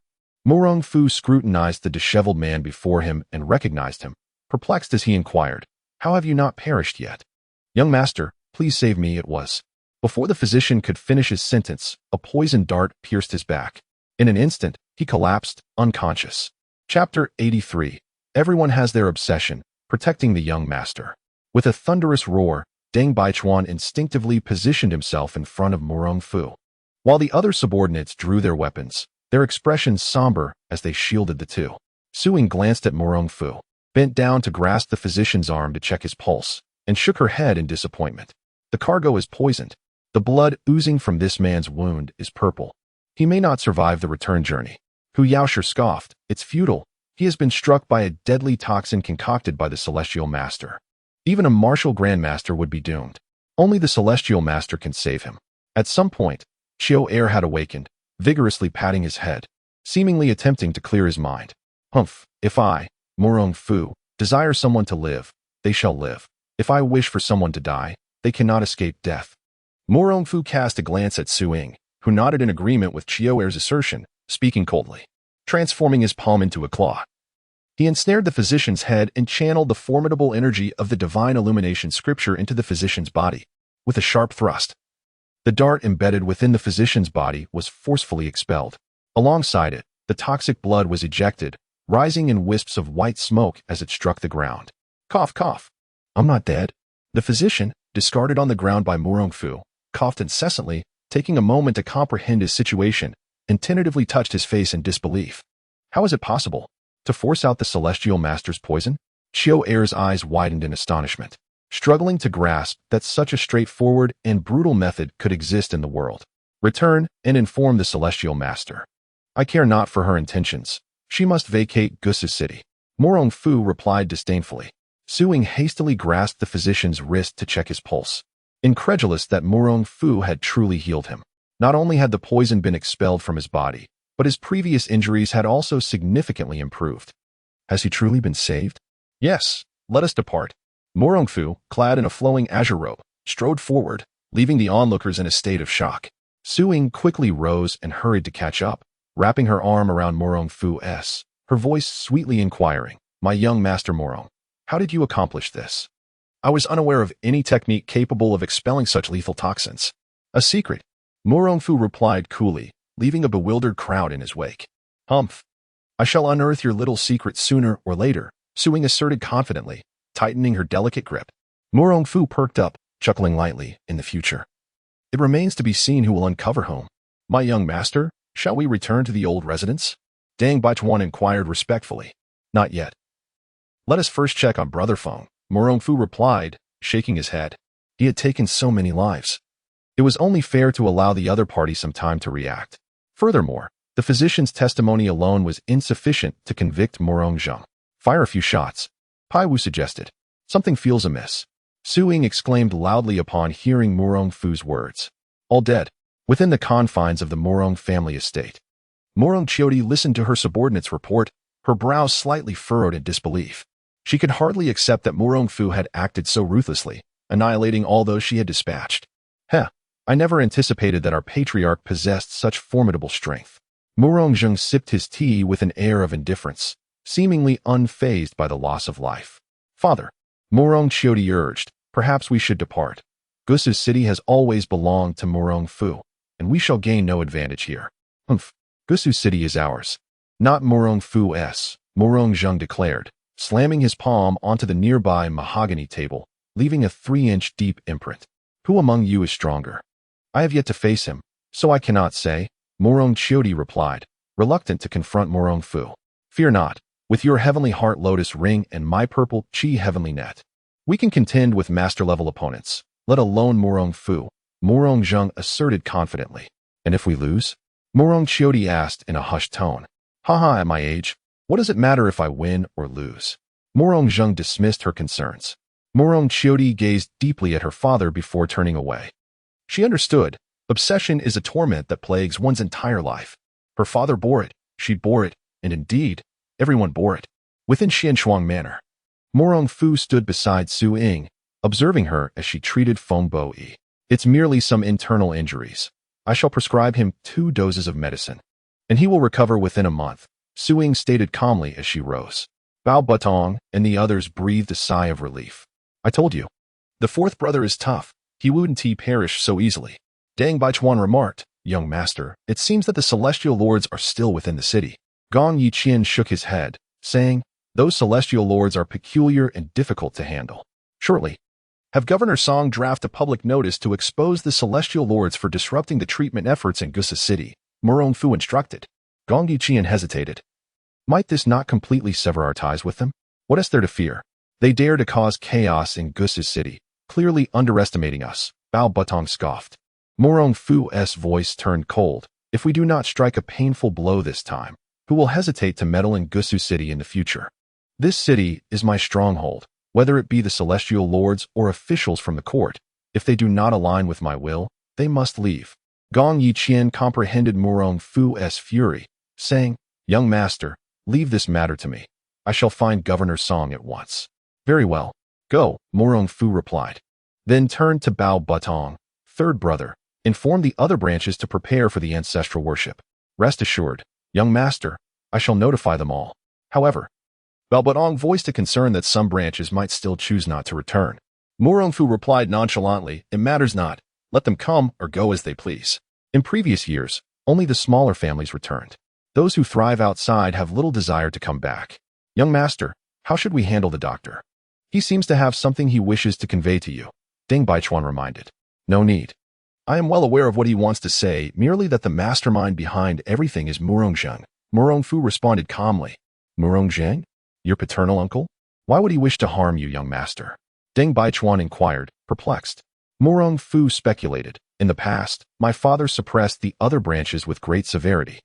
Murong Fu scrutinized the disheveled man before him and recognized him, perplexed as he inquired, "How have you not perished yet?" "Young master, please save me," it was. Before the physician could finish his sentence, a poisoned dart pierced his back. In an instant, he collapsed, unconscious. Chapter 83. Everyone has their obsession, protecting the young master. With a thunderous roar, Deng Baichuan instinctively positioned himself in front of Murong Fu. While the other subordinates drew their weapons, their expressions somber as they shielded the two. Suing glanced at Murong Fu, bent down to grasp the physician's arm to check his pulse, and shook her head in disappointment. "The cargo is poisoned. The blood oozing from this man's wound is purple. He may not survive the return journey." Hu Yaoshe scoffed, "It's futile. He has been struck by a deadly toxin concocted by the Celestial Master. Even a martial Grandmaster would be doomed. Only the Celestial Master can save him." At some point, Qiu Er had awakened, vigorously patting his head, seemingly attempting to clear his mind. If I, Murong Fu, desire someone to live, they shall live. If I wish for someone to die, they cannot escape death." Murong Fu cast a glance at Suing, who nodded in agreement with Qiu Er's assertion, speaking coldly. Transforming his palm into a claw, he ensnared the physician's head and channeled the formidable energy of the divine illumination scripture into the physician's body. With a sharp thrust, the dart embedded within the physician's body was forcefully expelled. Alongside it, the toxic blood was ejected, rising in wisps of white smoke as it struck the ground. Cough, cough. "I'm not dead." The physician, discarded on the ground by Murong Fu, coughed incessantly, taking a moment to comprehend his situation, and tentatively touched his face in disbelief. How is it possible to force out the Celestial Master's poison? Qiu Er's eyes widened in astonishment, struggling to grasp that such a straightforward and brutal method could exist in the world. Return and inform the celestial master. I care not for her intentions. She must vacate Gusu city. Murong Fu replied disdainfully. Suing hastily grasped the physician's wrist to check his pulse, incredulous that Murong Fu had truly healed him. Not only had the poison been expelled from his body, but his previous injuries had also significantly improved. Has he truly been saved? Yes, let us depart. Murong Fu, clad in a flowing azure robe, strode forward, leaving the onlookers in a state of shock. Suing quickly rose and hurried to catch up, wrapping her arm around Murong Fu's, her voice sweetly inquiring, "My young master Murong, how did you accomplish this?" "I was unaware of any technique capable of expelling such lethal toxins." "A secret," Murong Fu replied coolly, leaving a bewildered crowd in his wake. "Humph. I shall unearth your little secret sooner or later," Suing asserted confidently, tightening her delicate grip. Murong Fu perked up, chuckling lightly. "In the future, it remains to be seen who will uncover whom. My young master, shall we return to the old residence?" Dang Baichuan inquired respectfully. "Not yet. Let us first check on Brother Feng," Murong Fu replied, shaking his head. He had taken so many lives. It was only fair to allow the other party some time to react. Furthermore, the physician's testimony alone was insufficient to convict Murong Zheng. "Fire a few shots," Pai Wu suggested. "Something feels amiss." Suing exclaimed loudly upon hearing Murong Fu's words. "All dead, within the confines of the Murong family estate." Murong Chiodi listened to her subordinate's report, her brows slightly furrowed in disbelief. She could hardly accept that Murong Fu had acted so ruthlessly, annihilating all those she had dispatched. I never anticipated that our patriarch possessed such formidable strength." Murong Zheng sipped his tea with an air of indifference, seemingly unfazed by the loss of life. "Father," Murong Chiodi urged, "perhaps we should depart. Gusu city has always belonged to Murong Fu, and we shall gain no advantage here." "Humph, Gusu city is ours, not Murong Fu's," Murong Zheng declared, slamming his palm onto the nearby mahogany table, leaving a 3-inch deep imprint. "Who among you is stronger?" "I have yet to face him, so I cannot say," Murong Chiodi replied, reluctant to confront Murong Fu. "Fear not, with your heavenly heart lotus ring and my purple chi heavenly net, we can contend with master-level opponents, let alone Murong Fu," Murong Zheng asserted confidently. "And if we lose?" Murong Chiodi asked in a hushed tone. "Haha, at my age, what does it matter if I win or lose?" Murong Zheng dismissed her concerns. Murong Chiodi gazed deeply at her father before turning away. She understood. Obsession is a torment that plagues one's entire life. Her father bore it, she bore it, and indeed, everyone bore it. Within Xianshuang Manor, Murong Fu stood beside Su Ying, observing her as she treated Feng Bo-yi. "It's merely some internal injuries. I shall prescribe him 2 doses of medicine, and he will recover within a month," Su Ying stated calmly as she rose. Bao Butong and the others breathed a sigh of relief. "I told you. The 4th brother is tough. He wouldn't perish so easily." Dang Baichuan remarked, "Young master, it seems that the celestial lords are still within the city." Gong Yiqian shook his head, saying, "Those celestial lords are peculiar and difficult to handle. Shortly, have Governor Song draft a public notice to expose the celestial lords for disrupting the treatment efforts in Gusu city," Murong Fu instructed. Gong Yiqian hesitated. "Might this not completely sever our ties with them? What is there to fear? They dare to cause chaos in Gusu city, clearly underestimating us," Bao Butong scoffed. Murong Fu's voice turned cold. "If we do not strike a painful blow this time, who will hesitate to meddle in Gusu city in the future? This city is my stronghold, whether it be the celestial lords or officials from the court. If they do not align with my will, they must leave." Gong Yiqian comprehended Murong Fu's fury, saying, "Young master, leave this matter to me. I shall find Governor Song at once." "Very well. Go," Murong Fu replied. Then turned to Bao Butong, 3rd brother, informed the other branches to prepare for the ancestral worship. "Rest assured, young master, I shall notify them all." However, Bao Butong voiced a concern that some branches might still choose not to return. Murong Fu replied nonchalantly, "It matters not. Let them come or go as they please." In previous years, only the smaller families returned. Those who thrive outside have little desire to come back. "Young master, how should we handle the doctor? He seems to have something he wishes to convey to you," Ding Baichuan reminded. "No need. I am well aware of what he wants to say, merely that the mastermind behind everything is Murong Zheng." Murong Fu responded calmly. "Murong Zheng? Your paternal uncle? Why would he wish to harm you, young master?" Ding Baichuan inquired, perplexed. Murong Fu speculated, In the past, my father suppressed the other branches with great severity,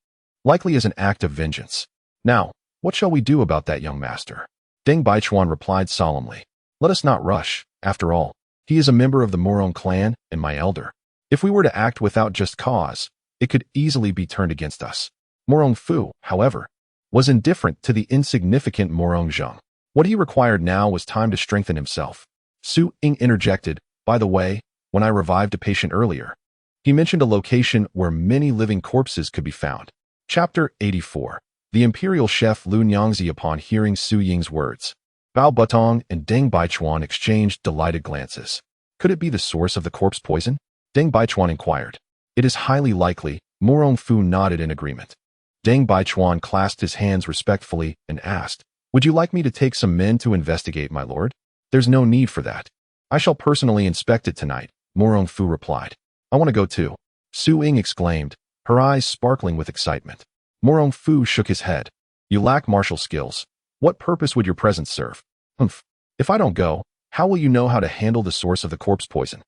likely as an act of vengeance. Now, what shall we do about that young master? Deng Baichuan replied solemnly. Let us not rush. After all, he is a member of the Murong clan and my elder. If we were to act without just cause, it could easily be turned against us. Murong Fu, however, was indifferent to the insignificant Murong Zheng. What he required now was time to strengthen himself. Su Ying interjected, by the way, when I revived a patient earlier, he mentioned a location where many living corpses could be found. Chapter 84. The imperial chef Lu Nyangzi, upon hearing Su Ying's words, Bao Butong and Deng Baichuan exchanged delighted glances. Could it be the source of the corpse poison? Deng Baichuan inquired. It is highly likely. Murong Fu nodded in agreement. Deng Baichuan clasped his hands respectfully and asked, Would you like me to take some men to investigate, my lord? There's no need for that. I shall personally inspect it tonight, Murong Fu replied. I want to go too. Su Ying exclaimed, her eyes sparkling with excitement. Murong Fu shook his head. You lack martial skills. What purpose would your presence serve? Humph. If I don't go, how will you know how to handle the source of the corpse poison?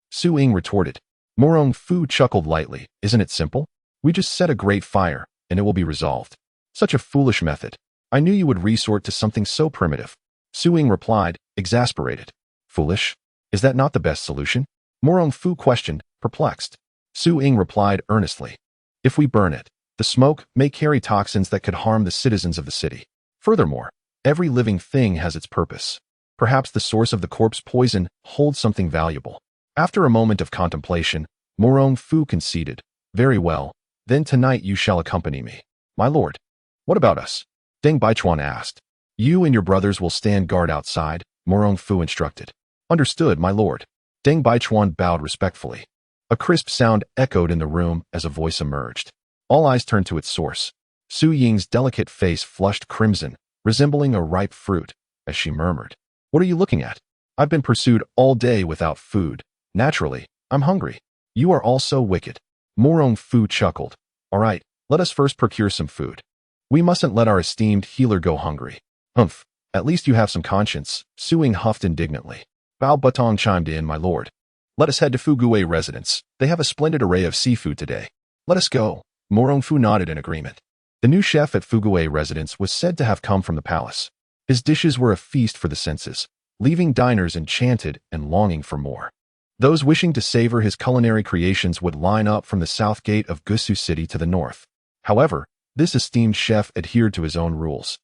Su Ying retorted. Murong Fu chuckled lightly. Isn't it simple? We just set a great fire, and it will be resolved. Such a foolish method. I knew you would resort to something so primitive. Su Ying replied, exasperated. Foolish? Is that not the best solution? Murong Fu questioned, perplexed. Su Ying replied earnestly. If we burn it, the smoke may carry toxins that could harm the citizens of the city. Furthermore, every living thing has its purpose. Perhaps the source of the corpse poison holds something valuable. After a moment of contemplation, Murong Fu conceded. Very well, then tonight you shall accompany me. My lord. What about us? Deng Baichuan asked. You and your brothers will stand guard outside, Murong Fu instructed. Understood, my lord. Deng Baichuan bowed respectfully. A crisp sound echoed in the room as a voice emerged. All eyes turned to its source. Su Ying's delicate face flushed crimson, resembling a ripe fruit, as she murmured. What are you looking at? I've been pursued all day without food. Naturally, I'm hungry. You are all so wicked. Murong Fu chuckled. All right, let us first procure some food. We mustn't let our esteemed healer go hungry. Humph, at least you have some conscience, Su Ying huffed indignantly. Bao Butong chimed in, my lord. Let us head to Fugui residence. They have a splendid array of seafood today. Let us go. Murong Fu nodded in agreement. The new chef at Fugui residence was said to have come from the palace. His dishes were a feast for the senses, leaving diners enchanted and longing for more. Those wishing to savor his culinary creations would line up from the south gate of Gusu City to the north. However, this esteemed chef adhered to his own rules,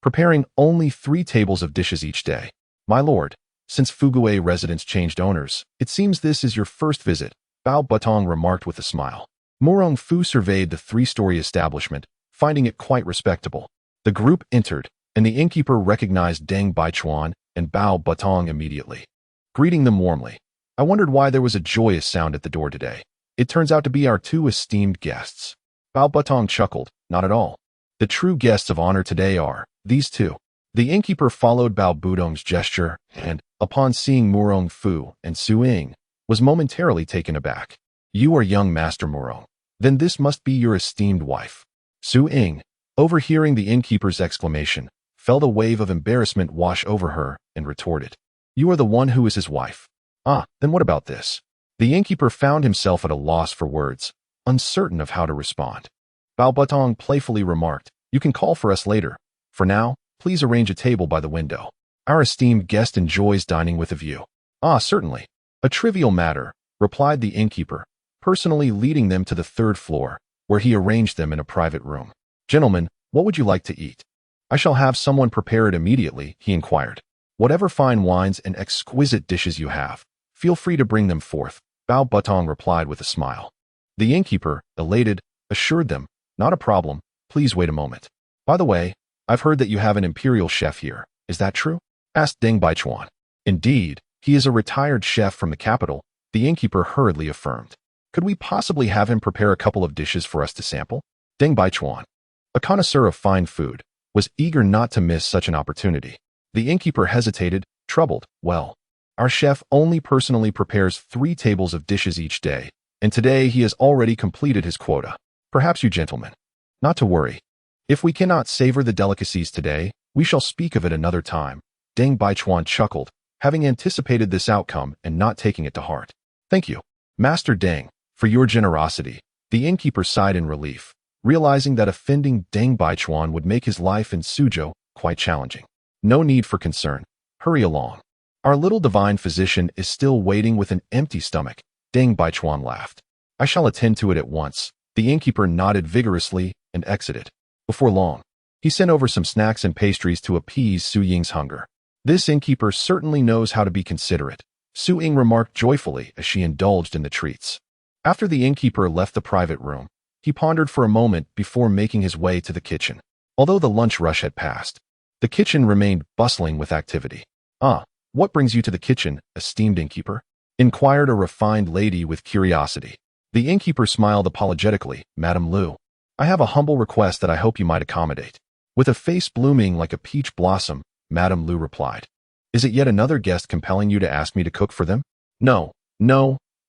preparing only 3 tables of dishes each day. My lord, since Fugui residence changed owners, it seems this is your first visit, Bao Butong remarked with a smile. Murong Fu surveyed the 3-story establishment, finding it quite respectable. The group entered, and the innkeeper recognized Deng Baichuan and Bao Butong immediately, greeting them warmly. I wondered why there was a joyous sound at the door today. It turns out to be our 2 esteemed guests. Bao Butong chuckled, not at all. The true guests of honor today are these 2. The innkeeper followed Bao Budong's gesture and, upon seeing Murong Fu and Su Ying, was momentarily taken aback. You are young Master Murong. Then this must be your esteemed wife. Su Ying, overhearing the innkeeper's exclamation, felt a wave of embarrassment wash over her and retorted. You are the one who is his wife. Ah, then what about this? The innkeeper found himself at a loss for words, uncertain of how to respond. Bao Butong playfully remarked, You can call for us later. For now, please arrange a table by the window. Our esteemed guest enjoys dining with a view. Ah, certainly. A trivial matter, replied the innkeeper, personally leading them to the 3rd floor, where he arranged them in a private room. Gentlemen, what would you like to eat? I shall have someone prepare it immediately, he inquired. Whatever fine wines and exquisite dishes you have, feel free to bring them forth, Bao Butong replied with a smile. The innkeeper, elated, assured them, Not a problem, please wait a moment. By the way, I've heard that you have an imperial chef here. Is that true? Asked Deng Baichuan. Indeed, he is a retired chef from the capital, the innkeeper hurriedly affirmed. Could we possibly have him prepare a couple of dishes for us to sample? Deng Baichuan, a connoisseur of fine food, was eager not to miss such an opportunity. The innkeeper hesitated, troubled. Well, our chef only personally prepares 3 tables of dishes each day, and today he has already completed his quota. Perhaps you gentlemen. Not to worry. If we cannot savor the delicacies today, we shall speak of it another time. Deng Baichuan chuckled, having anticipated this outcome and not taking it to heart. Thank you, Master Deng, For your generosity. The innkeeper sighed in relief, realizing that offending Deng Baichuan would make his life in Suzhou quite challenging. No need for concern. Hurry along. Our little divine physician is still waiting with an empty stomach. Deng Baichuan laughed. I shall attend to it at once. The innkeeper nodded vigorously and exited. Before long, he sent over some snacks and pastries to appease Su Ying's hunger. This innkeeper certainly knows how to be considerate, Su Ying remarked joyfully as she indulged in the treats. After the innkeeper left the private room, he pondered for a moment before making his way to the kitchen. Although the lunch rush had passed, the kitchen remained bustling with activity. Ah, what brings you to the kitchen, esteemed innkeeper? Inquired a refined lady with curiosity. The innkeeper smiled apologetically. Madam Lu, I have a humble request that I hope you might accommodate. With a face blooming like a peach blossom, Madam Lu replied. Is it yet another guest compelling you to ask me to cook for them? No.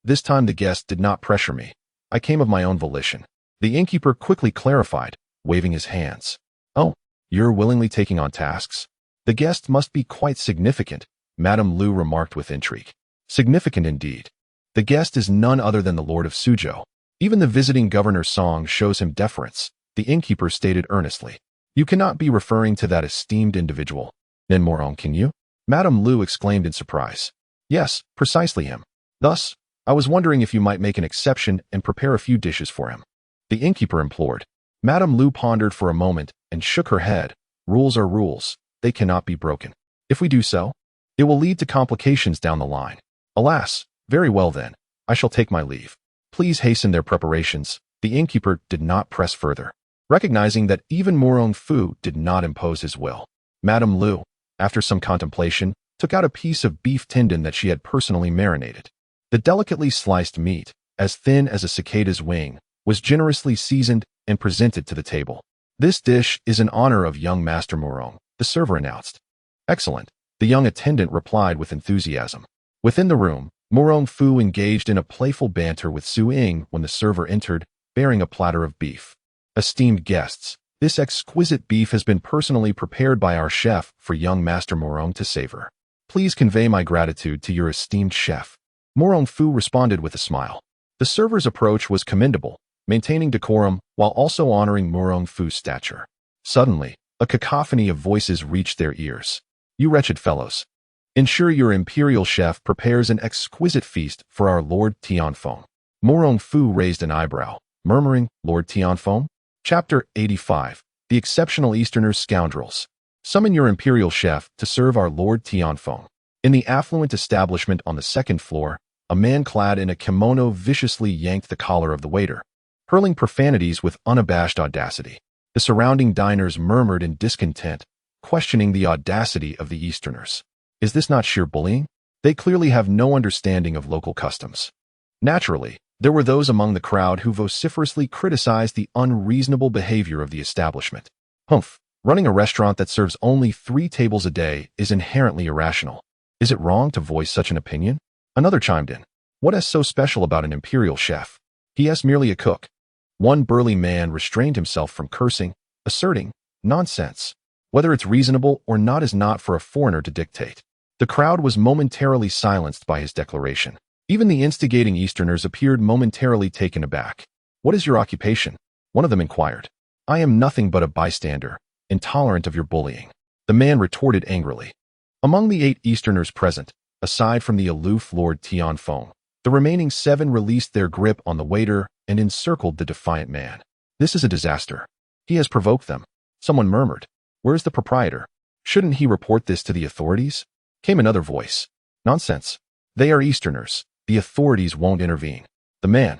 This time the guest did not pressure me. I came of my own volition. The innkeeper quickly clarified, waving his hands. Oh, you're willingly taking on tasks? The guest must be quite significant, Madam Lu remarked with intrigue. Significant indeed. The guest is none other than the Lord of Suzhou. Even the visiting governor's song shows him deference, the innkeeper stated earnestly. You cannot be referring to that esteemed individual. Then Murong, can you? Madam Lu exclaimed in surprise. Yes, precisely him. Thus, I was wondering if you might make an exception and prepare a few dishes for him. The innkeeper implored. Madam Lu pondered for a moment and shook her head. Rules are rules. They cannot be broken. If we do so, it will lead to complications down the line. Alas, very well then, I shall take my leave. Please hasten their preparations. The innkeeper did not press further, recognizing that even Murong Fu did not impose his will. Madam Lu, after some contemplation, took out a piece of beef tendon that she had personally marinated. The delicately sliced meat, as thin as a cicada's wing, was generously seasoned and presented to the table. This dish is in honor of young Master Murong, the server announced. Excellent, the young attendant replied with enthusiasm. Within the room, Murong Fu engaged in a playful banter with Su Ying when the server entered, bearing a platter of beef. Esteemed guests, this exquisite beef has been personally prepared by our chef for young Master Murong to savor. Please convey my gratitude to your esteemed chef. Murong Fu responded with a smile. The server's approach was commendable, maintaining decorum while also honoring Murong Fu's stature. Suddenly, a cacophony of voices reached their ears. You wretched fellows. Ensure your imperial chef prepares an exquisite feast for our Lord Tianfeng. Murong Fu raised an eyebrow, murmuring, Lord Tianfeng? Chapter 85. The Exceptional Easterners Scoundrels. Summon your imperial chef to serve our Lord Tianfeng. In the affluent establishment on the second floor, a man clad in a kimono viciously yanked the collar of the waiter, hurling profanities with unabashed audacity. The surrounding diners murmured in discontent, questioning the audacity of the Easterners. Is this not sheer bullying? They clearly have no understanding of local customs. Naturally, there were those among the crowd who vociferously criticized the unreasonable behavior of the establishment. Humph, running a restaurant that serves only 3 tables a day is inherently irrational. Is it wrong to voice such an opinion? Another chimed in. What is so special about an imperial chef? He is merely a cook. One burly man restrained himself from cursing, asserting, nonsense. Whether it's reasonable or not is not for a foreigner to dictate. The crowd was momentarily silenced by his declaration. Even the instigating Easterners appeared momentarily taken aback. What is your occupation? One of them inquired. I am nothing but a bystander, intolerant of your bullying. The man retorted angrily. Among the 8 Easterners present, aside from the aloof Lord Tianfeng, the remaining 7 released their grip on the waiter and encircled the defiant man. This is a disaster. He has provoked them. Someone murmured. Where's the proprietor? Shouldn't he report this to the authorities? Came another voice. Nonsense. They are Easterners. The authorities won't intervene. The man,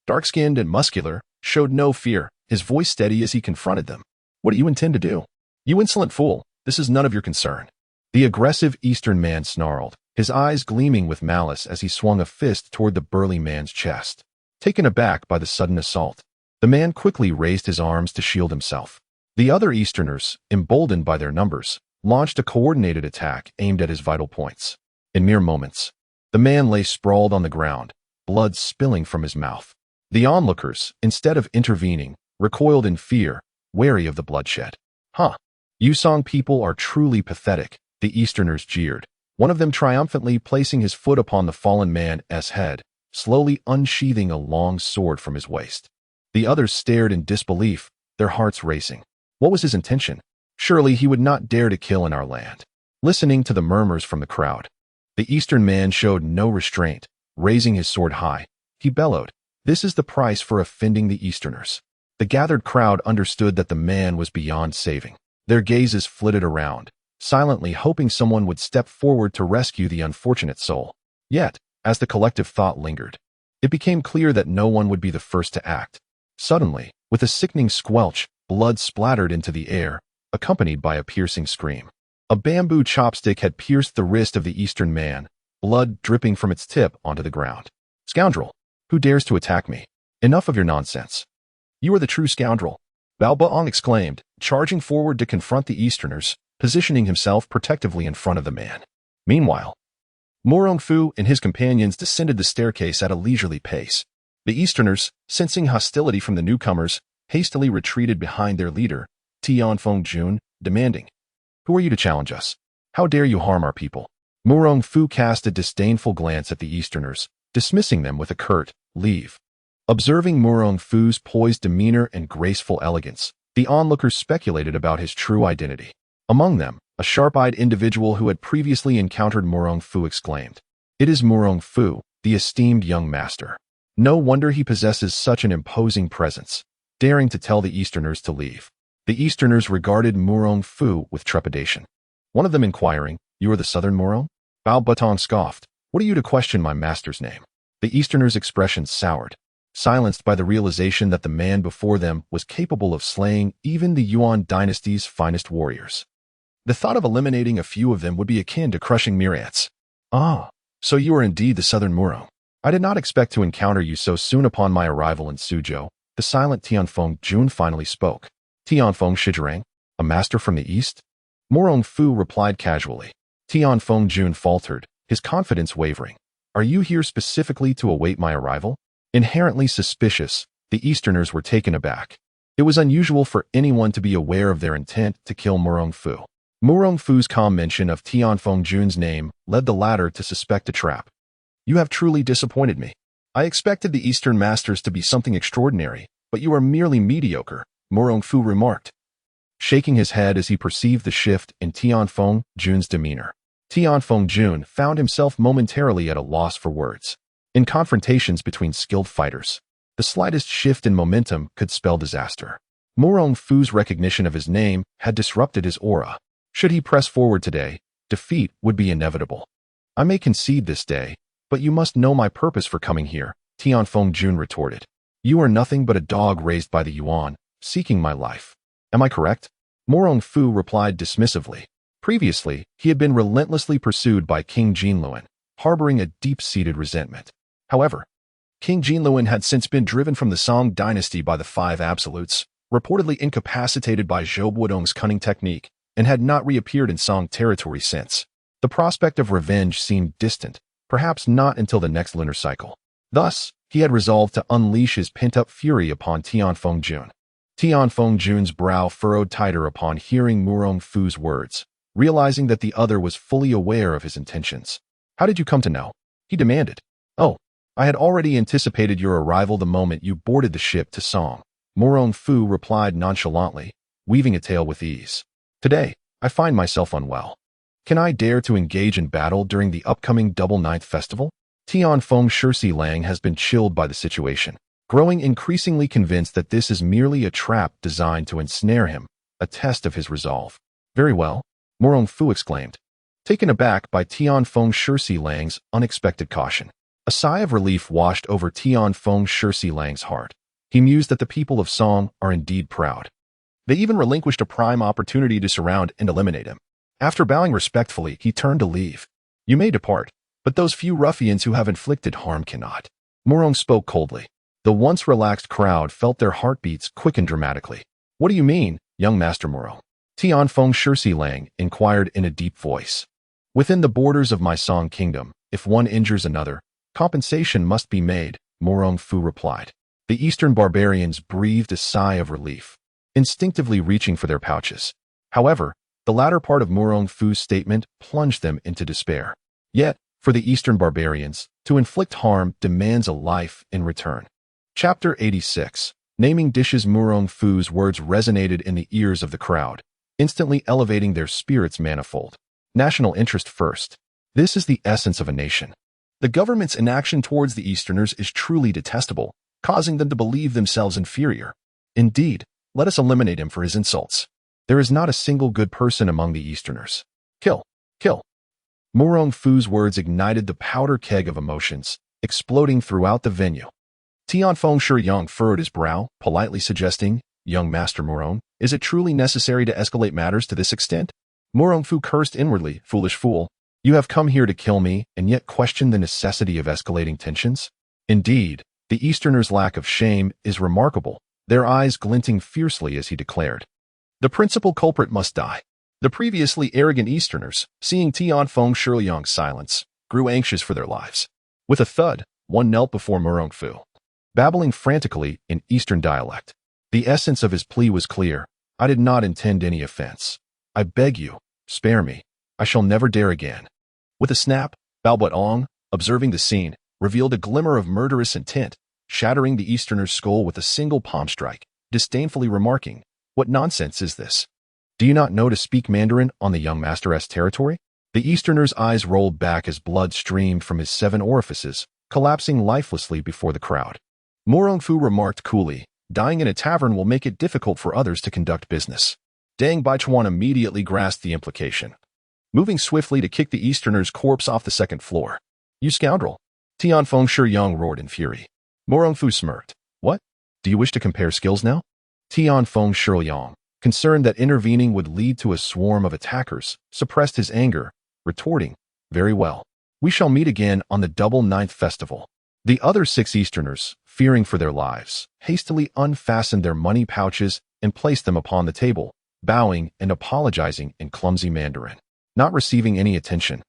dark-skinned and muscular, showed no fear, his voice steady as he confronted them. What do you intend to do? You insolent fool, this is none of your concern. The aggressive Eastern man snarled, his eyes gleaming with malice as he swung a fist toward the burly man's chest. Taken aback by the sudden assault, the man quickly raised his arms to shield himself. The other Easterners, emboldened by their numbers, launched a coordinated attack aimed at his vital points. In mere moments, the man lay sprawled on the ground, blood spilling from his mouth. The onlookers, instead of intervening, recoiled in fear, wary of the bloodshed. Yusong people are truly pathetic, the Easterners jeered, one of them triumphantly placing his foot upon the fallen man's head, slowly unsheathing a long sword from his waist. The others stared in disbelief, their hearts racing. What was his intention? Surely he would not dare to kill in our land. Listening to the murmurs from the crowd, the Eastern man showed no restraint. Raising his sword high, he bellowed, "This is the price for offending the Easterners." The gathered crowd understood that the man was beyond saving. Their gazes flitted around, silently hoping someone would step forward to rescue the unfortunate soul. Yet, as the collective thought lingered, it became clear that no one would be the first to act. Suddenly, with a sickening squelch, blood splattered into the air, accompanied by a piercing scream. A bamboo chopstick had pierced the wrist of the Eastern man, blood dripping from its tip onto the ground. "Scoundrel! Who dares to attack me? Enough of your nonsense." "You are the true scoundrel," Wang exclaimed, charging forward to confront the Easterners, positioning himself protectively in front of the man. Meanwhile, Murong Fu and his companions descended the staircase at a leisurely pace. The Easterners, sensing hostility from the newcomers, hastily retreated behind their leader, Tianfeng Jun, demanding, "Who are you to challenge us? How dare you harm our people?" Murong Fu cast a disdainful glance at the Easterners, dismissing them with a curt, "Leave." Observing Murong Fu's poised demeanor and graceful elegance, the onlookers speculated about his true identity. Among them, a sharp-eyed individual who had previously encountered Murong Fu exclaimed, "It is Murong Fu, the esteemed young master. No wonder he possesses such an imposing presence, daring to tell the Easterners to leave." The Easterners regarded Murong Fu with trepidation. One of them inquiring, "You are the Southern Murong?" Bao Butong scoffed, "What are you to question my master's name?" The Easterners' expression soured, silenced by the realization that the man before them was capable of slaying even the Yuan dynasty's finest warriors. The thought of eliminating a few of them would be akin to crushing myriads. "Ah, so you are indeed the Southern Murong. I did not expect to encounter you so soon upon my arrival in Suzhou." The silent Tianfeng Jun finally spoke. "Tianfeng Shizhirang, a master from the East?" Murong Fu replied casually. Tianfeng Jun faltered, his confidence wavering. "Are you here specifically to await my arrival?" Inherently suspicious, the Easterners were taken aback. It was unusual for anyone to be aware of their intent to kill Murong Fu. Murong Fu's calm mention of Tianfeng Jun's name led the latter to suspect a trap. "You have truly disappointed me. I expected the Eastern masters to be something extraordinary, but you are merely mediocre," Murong Fu remarked, shaking his head as he perceived the shift in Tianfeng Jun's demeanor. Tianfeng Jun found himself momentarily at a loss for words. In confrontations between skilled fighters, the slightest shift in momentum could spell disaster. Murong Fu's recognition of his name had disrupted his aura. Should he press forward today, defeat would be inevitable. "I may concede this day, but you must know my purpose for coming here," Tianfeng Jun retorted. "You are nothing but a dog raised by the Yuan, seeking my life. Am I correct?" Murong Fu replied dismissively. Previously, he had been relentlessly pursued by King Jinluan, harboring a deep-seated resentment. However, King Jinluan had since been driven from the Song dynasty by the Five Absolutes, reportedly incapacitated by Zhou Wudong's cunning technique, and had not reappeared in Song territory since. The prospect of revenge seemed distant, perhaps not until the next lunar cycle. Thus, he had resolved to unleash his pent-up fury upon Tianfeng Jun. Tianfeng Jun's brow furrowed tighter upon hearing Murong Fu's words, realizing that the other was fully aware of his intentions. "How did you come to know?" he demanded. "Oh, I had already anticipated your arrival the moment you boarded the ship to Song," Murong Fu replied nonchalantly, weaving a tale with ease. "Today, I find myself unwell. Can I dare to engage in battle during the upcoming Double Ninth Festival?" Tianfeng Shirsi has been chilled by the situation, growing increasingly convinced that this is merely a trap designed to ensnare him, a test of his resolve. "Very well," Murong Fu exclaimed, taken aback by Tianfeng Shirsi unexpected caution. A sigh of relief washed over Tianfeng Shirsi heart. He mused that the people of Song are indeed proud. They even relinquished a prime opportunity to surround and eliminate him. After bowing respectfully, he turned to leave. "You may depart, but those few ruffians who have inflicted harm cannot." Murong spoke coldly. The once relaxed crowd felt their heartbeats quicken dramatically. "What do you mean, young Master Murong?" Tianfeng Shirsi inquired in a deep voice. "Within the borders of my Song kingdom, if one injures another, compensation must be made," Murong Fu replied. The Eastern barbarians breathed a sigh of relief, instinctively reaching for their pouches. However, the latter part of Murong Fu's statement plunged them into despair. Yet, for the Eastern barbarians, To inflict harm demands a life in return. Chapter 86. Naming dishes. Murong Fu's words resonated in the ears of the crowd, instantly elevating their spirits manifold. National interest first. This is the essence of a nation. The government's inaction towards the Easterners is truly detestable, causing them to believe themselves inferior. Indeed, let us eliminate him for his insults. There is not a single good person among the Easterners. Kill, kill. Murong Fu's words ignited the powder keg of emotions, exploding throughout the venue. Tianfeng Shiyang furrowed his brow, politely suggesting, "Young Master Murong, is it truly necessary to escalate matters to this extent?" Murong Fu cursed inwardly, "Foolish fool. You have come here to kill me and yet question the necessity of escalating tensions?" Indeed, the Easterners' lack of shame is remarkable, their eyes glinting fiercely as he declared, "The principal culprit must die." The previously arrogant Easterners, seeing Tianfeng Shiyang's silence, grew anxious for their lives. With a thud, one knelt before Murong Fu, babbling frantically in Eastern dialect. The essence of his plea was clear. "I did not intend any offense. I beg you, spare me. I shall never dare again." With a snap, Bao Ong, observing the scene, revealed a glimmer of murderous intent, shattering the Easterner's skull with a single palm strike, disdainfully remarking, "What nonsense is this? Do you not know to speak Mandarin on the young master's territory?" The Easterner's eyes rolled back as blood streamed from his 7 orifices, collapsing lifelessly before the crowd. Murong Fu remarked coolly, "Dying in a tavern will make it difficult for others to conduct business." Deng Baichuan immediately grasped the implication, moving swiftly to kick the Easterner's corpse off the 2nd floor. "You scoundrel!" Tianfeng Shiyang roared in fury. Murong Fu smirked. "What? Do you wish to compare skills now?" Tianfeng Shiyang, concerned that intervening would lead to a swarm of attackers, suppressed his anger, retorting, "Very well. We shall meet again on the double 9th festival." The other 6 Easterners, fearing for their lives, hastily unfastened their money pouches and placed them upon the table, bowing and apologizing in clumsy Mandarin. Not receiving any attention,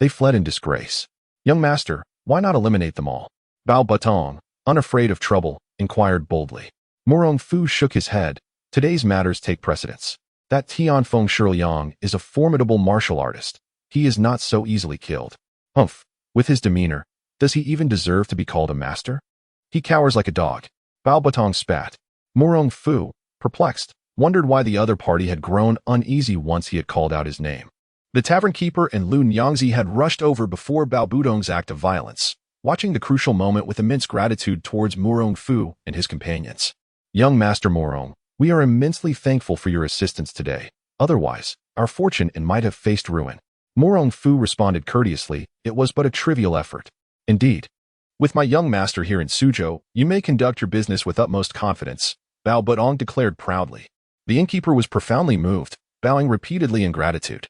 they fled in disgrace. "Young master, why not eliminate them all?" Bao Batong, unafraid of trouble, inquired boldly. Murong Fu shook his head. "Today's matters take precedence. That Tianfeng Shiyang is a formidable martial artist. He is not so easily killed. Humph, with his demeanor, does he even deserve to be called a master? He cowers like a dog." Bao Batong spat. Murong Fu, perplexed, wondered why the other party had grown uneasy once he had called out his name. The tavern keeper and Lun Yangzi had rushed over before Bao Budong's act of violence, watching the crucial moment with immense gratitude towards Murong Fu and his companions. "Young Master Murong, we are immensely thankful for your assistance today. Otherwise, our fortune might have faced ruin." Murong Fu responded courteously, "It was but a trivial effort." "Indeed. With my young master here in Suzhou, you may conduct your business with utmost confidence," Bao Budong declared proudly. The innkeeper was profoundly moved, bowing repeatedly in gratitude,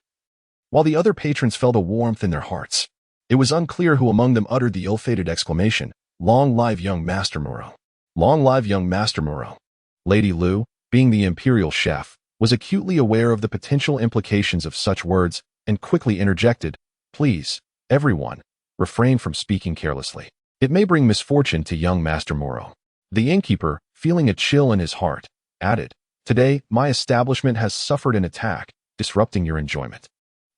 while the other patrons felt a warmth in their hearts. It was unclear who among them uttered the ill-fated exclamation, "Long live young Master Murong! Long live young Master Murong!" Lady Lu, being the imperial chef, was acutely aware of the potential implications of such words and quickly interjected, "Please, everyone, refrain from speaking carelessly. It may bring misfortune to young Master Murong." The innkeeper, feeling a chill in his heart, added, "Today, my establishment has suffered an attack, disrupting your enjoyment.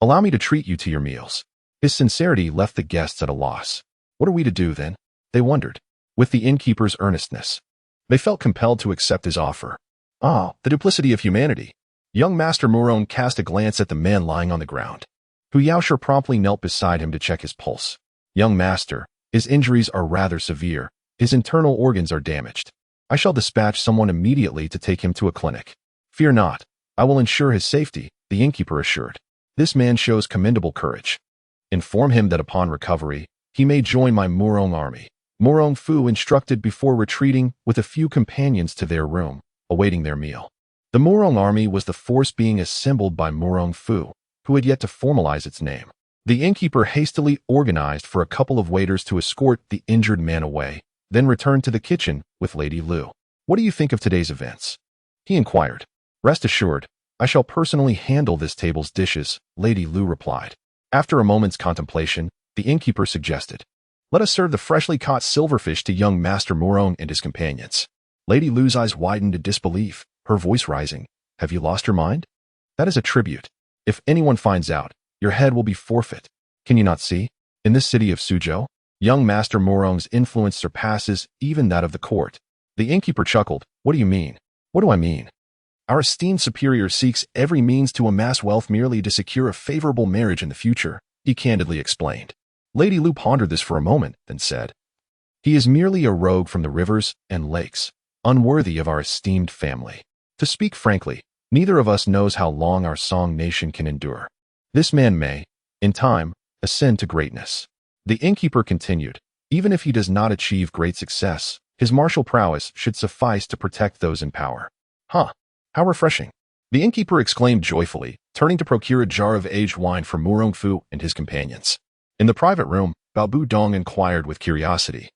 Allow me to treat you to your meals." His sincerity left the guests at a loss. What are we to do, then? They wondered. With the innkeeper's earnestness, they felt compelled to accept his offer. Ah, the duplicity of humanity. Young Master Murong cast a glance at the man lying on the ground. Hu Yaoshe promptly knelt beside him to check his pulse. "Young Master, his injuries are rather severe. His internal organs are damaged. I shall dispatch someone immediately to take him to a clinic." "Fear not. I will ensure his safety," the innkeeper assured. "This man shows commendable courage. Inform him that upon recovery, he may join my Murong army." Murong Fu instructed before retreating with a few companions to their room, awaiting their meal. The Murong army was the force being assembled by Murong Fu, who had yet to formalize its name. The innkeeper hastily organized for a couple of waiters to escort the injured man away, then returned to the kitchen with Lady Lu. "What do you think of today's events?" he inquired. "Rest assured, I shall personally handle this table's dishes," Lady Lu replied. After a moment's contemplation, the innkeeper suggested, "Let us serve the freshly caught silverfish to young Master Murong and his companions." Lady Lu's eyes widened in disbelief, her voice rising. "Have you lost your mind? That is a tribute. If anyone finds out, your head will be forfeit. Can you not see? In this city of Suzhou, Young Master Murong's influence surpasses even that of the court. The innkeeper chuckled. What do you mean? What do I mean? Our esteemed superior seeks every means to amass wealth merely to secure a favorable marriage in the future, he candidly explained. Lady Lu pondered this for a moment, then said, He is merely a rogue from the rivers and lakes, unworthy of our esteemed family. To speak frankly, neither of us knows how long our Song nation can endure. This man may, in time, ascend to greatness. The innkeeper continued, even if he does not achieve great success, his martial prowess should suffice to protect those in power. Huh, how refreshing. The innkeeper exclaimed joyfully, turning to procure a jar of aged wine for Murong Fu and his companions. In the private room, Bao Bu Dong inquired with curiosity.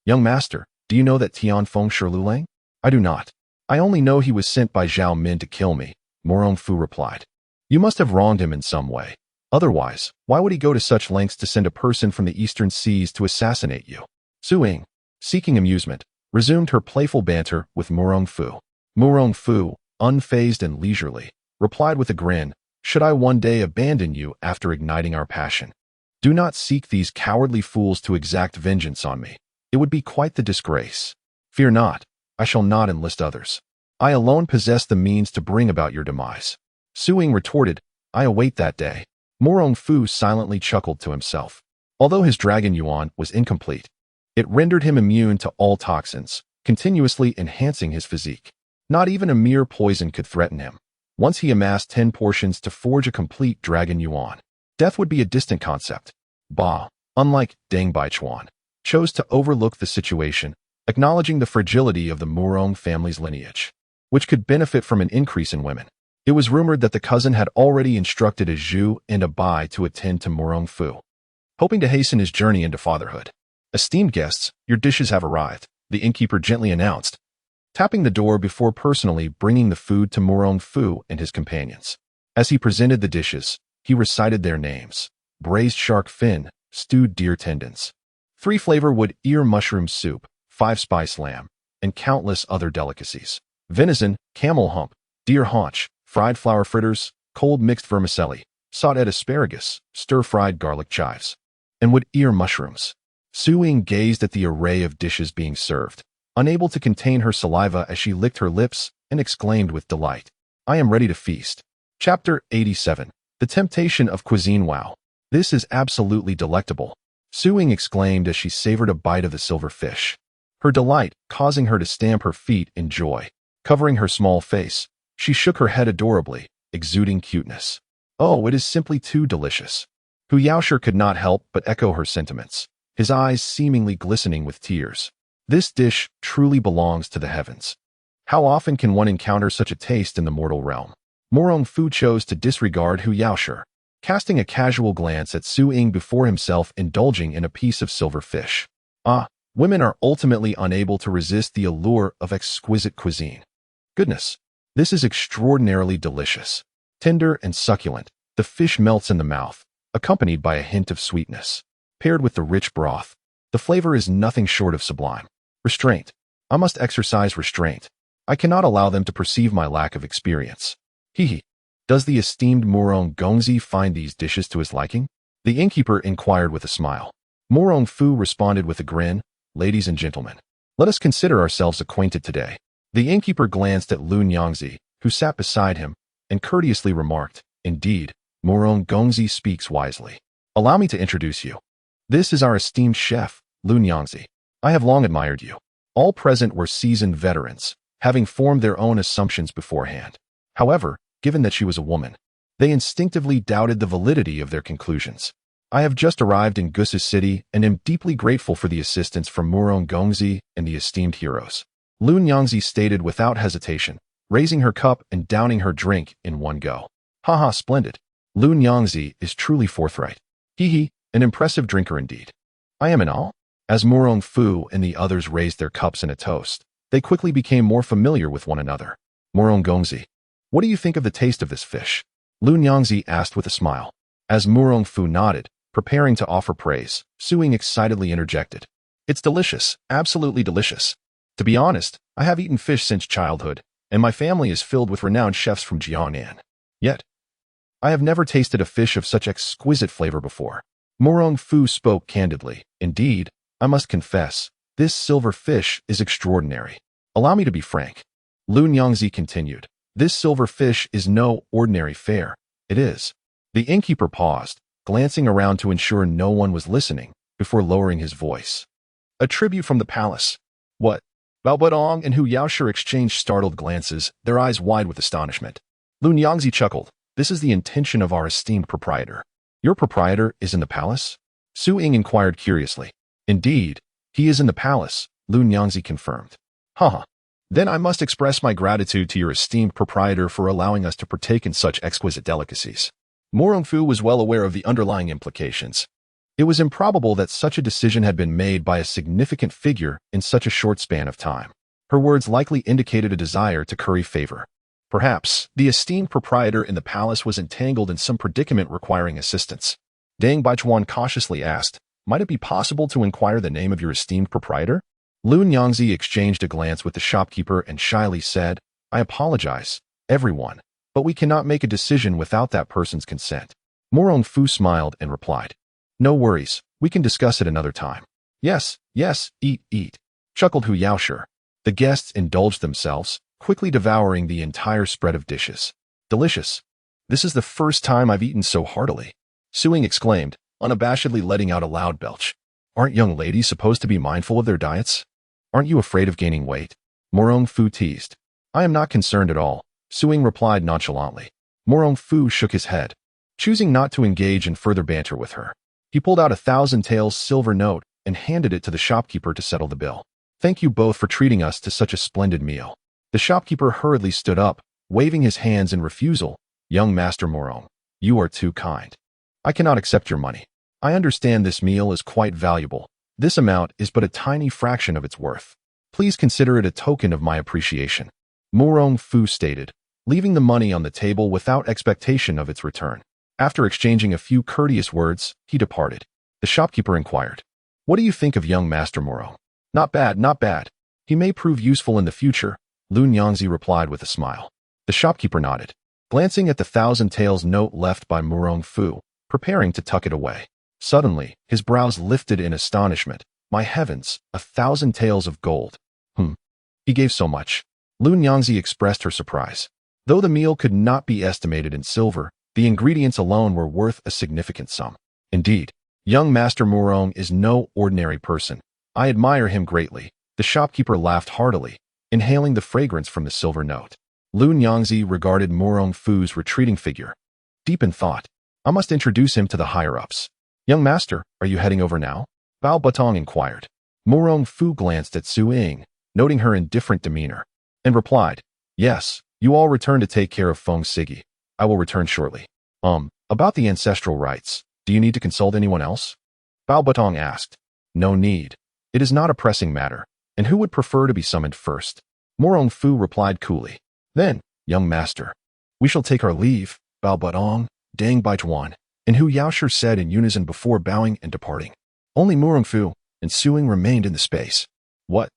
Young master, do you know that Tian Feng Shilulang? I do not. I only know he was sent by Zhao Min to kill me, Murong Fu replied. You must have wronged him in some way. Otherwise, why would he go to such lengths to send a person from the eastern seas to assassinate you? Su Ying, seeking amusement, resumed her playful banter with Murong Fu. Murong Fu, unfazed and leisurely, replied with a grin, Should I one day abandon you after igniting our passion? Do not seek these cowardly fools to exact vengeance on me. It would be quite the disgrace. Fear not, I shall not enlist others. I alone possess the means to bring about your demise. Su Ying retorted, I await that day. Murong Fu silently chuckled to himself. Although his dragon Yuan was incomplete, it rendered him immune to all toxins, continuously enhancing his physique. Not even a mere poison could threaten him. Once he amassed 10 portions to forge a complete dragon Yuan, death would be a distant concept. Ba, unlike Deng Baichuan, chose to overlook the situation, acknowledging the fragility of the Murong family's lineage, which could benefit from an increase in women. It was rumored that the cousin had already instructed a Zhu and a Bai to attend to Murong Fu, hoping to hasten his journey into fatherhood. Esteemed guests, your dishes have arrived, the innkeeper gently announced, tapping the door before personally bringing the food to Murong Fu and his companions. As he presented the dishes, he recited their names: braised shark fin, stewed deer tendons, 3-flavor wood ear mushroom soup, 5-spice lamb, and countless other delicacies. Venison, camel hump, deer haunch, fried flour fritters, cold mixed vermicelli, sautéed asparagus, stir-fried garlic chives, and wood ear mushrooms. Su Ying gazed at the array of dishes being served, unable to contain her saliva as she licked her lips and exclaimed with delight, I am ready to feast. Chapter 87. The Temptation of Cuisine. Wow, this is absolutely delectable, Su Ying exclaimed as she savored a bite of the silver fish, her delight causing her to stamp her feet in joy. Covering her small face, she shook her head adorably, exuding cuteness. Oh, it is simply too delicious. Hu Yaosher could not help but echo her sentiments, his eyes seemingly glistening with tears. This dish truly belongs to the heavens. How often can one encounter such a taste in the mortal realm? Murong Fu chose to disregard Hu Yaosher, casting a casual glance at Su Ying before himself indulging in a piece of silver fish. Ah, women are ultimately unable to resist the allure of exquisite cuisine. Goodness, this is extraordinarily delicious. Tender and succulent, the fish melts in the mouth, accompanied by a hint of sweetness. Paired with the rich broth, the flavor is nothing short of sublime. Restraint. I must exercise restraint. I cannot allow them to perceive my lack of experience. Hee. Does the esteemed Murong Gongzi find these dishes to his liking? The innkeeper inquired with a smile. Murong Fu responded with a grin. Ladies and gentlemen, let us consider ourselves acquainted today. The innkeeper glanced at Lun Yangzi, who sat beside him, and courteously remarked, Indeed, Murong Gongzi speaks wisely. Allow me to introduce you. This is our esteemed chef, Lun Yangzi. I have long admired you. All present were seasoned veterans, having formed their own assumptions beforehand. However, given that she was a woman, they instinctively doubted the validity of their conclusions. I have just arrived in Gusa's city and am deeply grateful for the assistance from Murong Gongzi and the esteemed heroes. Lun Yangzi stated without hesitation, raising her cup and downing her drink in one go. Haha, splendid. Lun Yangzi is truly forthright. Hee, an impressive drinker indeed. I am in awe. As Murong Fu and the others raised their cups in a toast, they quickly became more familiar with one another. Murong Gongzi, what do you think of the taste of this fish? Lun Yangzi asked with a smile. As Murong Fu nodded, preparing to offer praise, Su Ying excitedly interjected. It's delicious, absolutely delicious. To be honest, I have eaten fish since childhood, and my family is filled with renowned chefs from Jiangnan. Yet, I have never tasted a fish of such exquisite flavor before. Murong Fu spoke candidly. Indeed, I must confess, this silver fish is extraordinary. Allow me to be frank. Lu Nyangzi continued. This silver fish is no ordinary fare. It is. The innkeeper paused, glancing around to ensure no one was listening, before lowering his voice. A tribute from the palace. What? Bao Budong and Hu Yaoshi exchanged startled glances, their eyes wide with astonishment. Lu Nyangzi chuckled. This is the intention of our esteemed proprietor. Your proprietor is in the palace? Su Ying inquired curiously. Indeed, he is in the palace, Lu Nyangzi confirmed. Haha. Then I must express my gratitude to your esteemed proprietor for allowing us to partake in such exquisite delicacies. Murong Fu was well aware of the underlying implications. It was improbable that such a decision had been made by a significant figure in such a short span of time. Her words likely indicated a desire to curry favor. Perhaps, the esteemed proprietor in the palace was entangled in some predicament requiring assistance. Deng Baichuan cautiously asked, might it be possible to inquire the name of your esteemed proprietor? Lu Nyangzi exchanged a glance with the shopkeeper and shyly said, I apologize, everyone, but we cannot make a decision without that person's consent. Murong Fu smiled and replied, no worries, we can discuss it another time. Yes, eat, chuckled Hu Yaoshi. The guests indulged themselves, quickly devouring the entire spread of dishes. Delicious. This is the first time I've eaten so heartily. Su Ying exclaimed, unabashedly letting out a loud belch. Aren't young ladies supposed to be mindful of their diets? Aren't you afraid of gaining weight? Murong Fu teased. I am not concerned at all, Su Ying replied nonchalantly. Murong Fu shook his head, choosing not to engage in further banter with her. He pulled out a 1,000 taels silver note and handed it to the shopkeeper to settle the bill. Thank you both for treating us to such a splendid meal. The shopkeeper hurriedly stood up, waving his hands in refusal. Young Master Murong, you are too kind. I cannot accept your money. I understand this meal is quite valuable. This amount is but a tiny fraction of its worth. Please consider it a token of my appreciation. Murong Fu stated, leaving the money on the table without expectation of its return. After exchanging a few courteous words, he departed. The shopkeeper inquired, what do you think of young Master Murong? Not bad. He may prove useful in the future, Lu Nyangzi replied with a smile. The shopkeeper nodded, glancing at the 1,000 taels note left by Murong Fu, preparing to tuck it away. Suddenly, his brows lifted in astonishment. My heavens, 1,000 taels of gold. He gave so much. Lu Nyangzi expressed her surprise. Though the meal could not be estimated in silver, the ingredients alone were worth a significant sum. Indeed, young Master Murong is no ordinary person. I admire him greatly. The shopkeeper laughed heartily, inhaling the fragrance from the silver note. Lu Nyangzi regarded Murong Fu's retreating figure. Deep in thought, I must introduce him to the higher-ups. Young master, are you heading over now? Bao Butong inquired. Murong Fu glanced at Su Ying, noting her indifferent demeanor, and replied, yes, you all return to take care of Feng Sigi. I will return shortly. About the ancestral rites, do you need to consult anyone else? Bao Butong asked. No need. It is not a pressing matter, and who would prefer to be summoned first? Murong Fu replied coolly. Then, young master, we shall take our leave, Bao Butong, Deng Baichuan, and Hu Yaoshi said in unison before bowing and departing. Only Murong Fu and Su Ying remained in the space. What?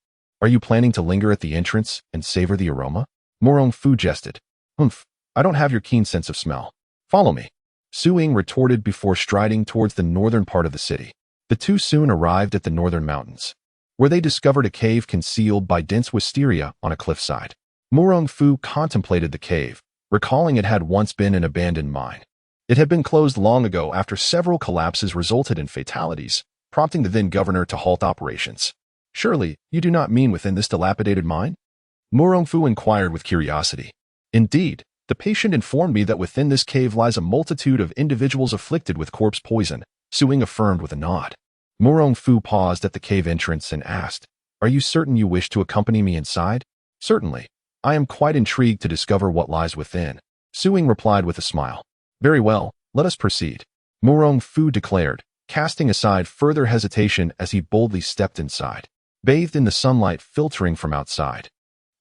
Are you planning to linger at the entrance and savor the aroma? Murong Fu jested. I don't have your keen sense of smell. Follow me. Su Ying retorted before striding towards the northern part of the city. The two soon arrived at the northern mountains, where they discovered a cave concealed by dense wisteria on a cliffside. Murong Fu contemplated the cave, recalling it had once been an abandoned mine. It had been closed long ago after several collapses resulted in fatalities, prompting the then governor to halt operations. Surely, you do not mean within this dilapidated mine? Murong Fu inquired with curiosity. Indeed, the patient informed me that within this cave lies a multitude of individuals afflicted with corpse poison, Su Ying affirmed with a nod. Murong Fu paused at the cave entrance and asked, are you certain you wish to accompany me inside? Certainly. I am quite intrigued to discover what lies within, Su Ying replied with a smile. Very well, let us proceed, Murong Fu declared, casting aside further hesitation as he boldly stepped inside, bathed in the sunlight filtering from outside.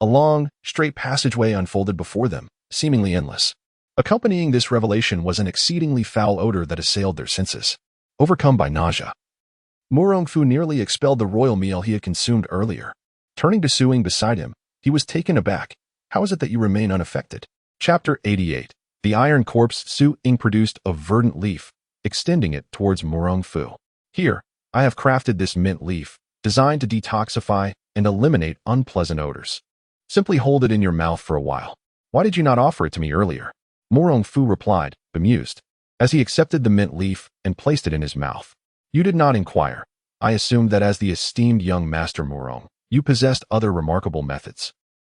A long, straight passageway unfolded before them, seemingly endless. Accompanying this revelation was an exceedingly foul odor that assailed their senses. Overcome by nausea, Murong Fu nearly expelled the royal meal he had consumed earlier. Turning to Su Ying beside him, he was taken aback. How is it that you remain unaffected? Chapter 88. The iron corpse. Su Ying produced a verdant leaf, extending it towards Murong Fu. Here, I have crafted this mint leaf, designed to detoxify and eliminate unpleasant odors. Simply hold it in your mouth for a while. Why did you not offer it to me earlier? Murong Fu replied, bemused, as he accepted the mint leaf and placed it in his mouth. You did not inquire. I assumed that as the esteemed young master Murong, you possessed other remarkable methods.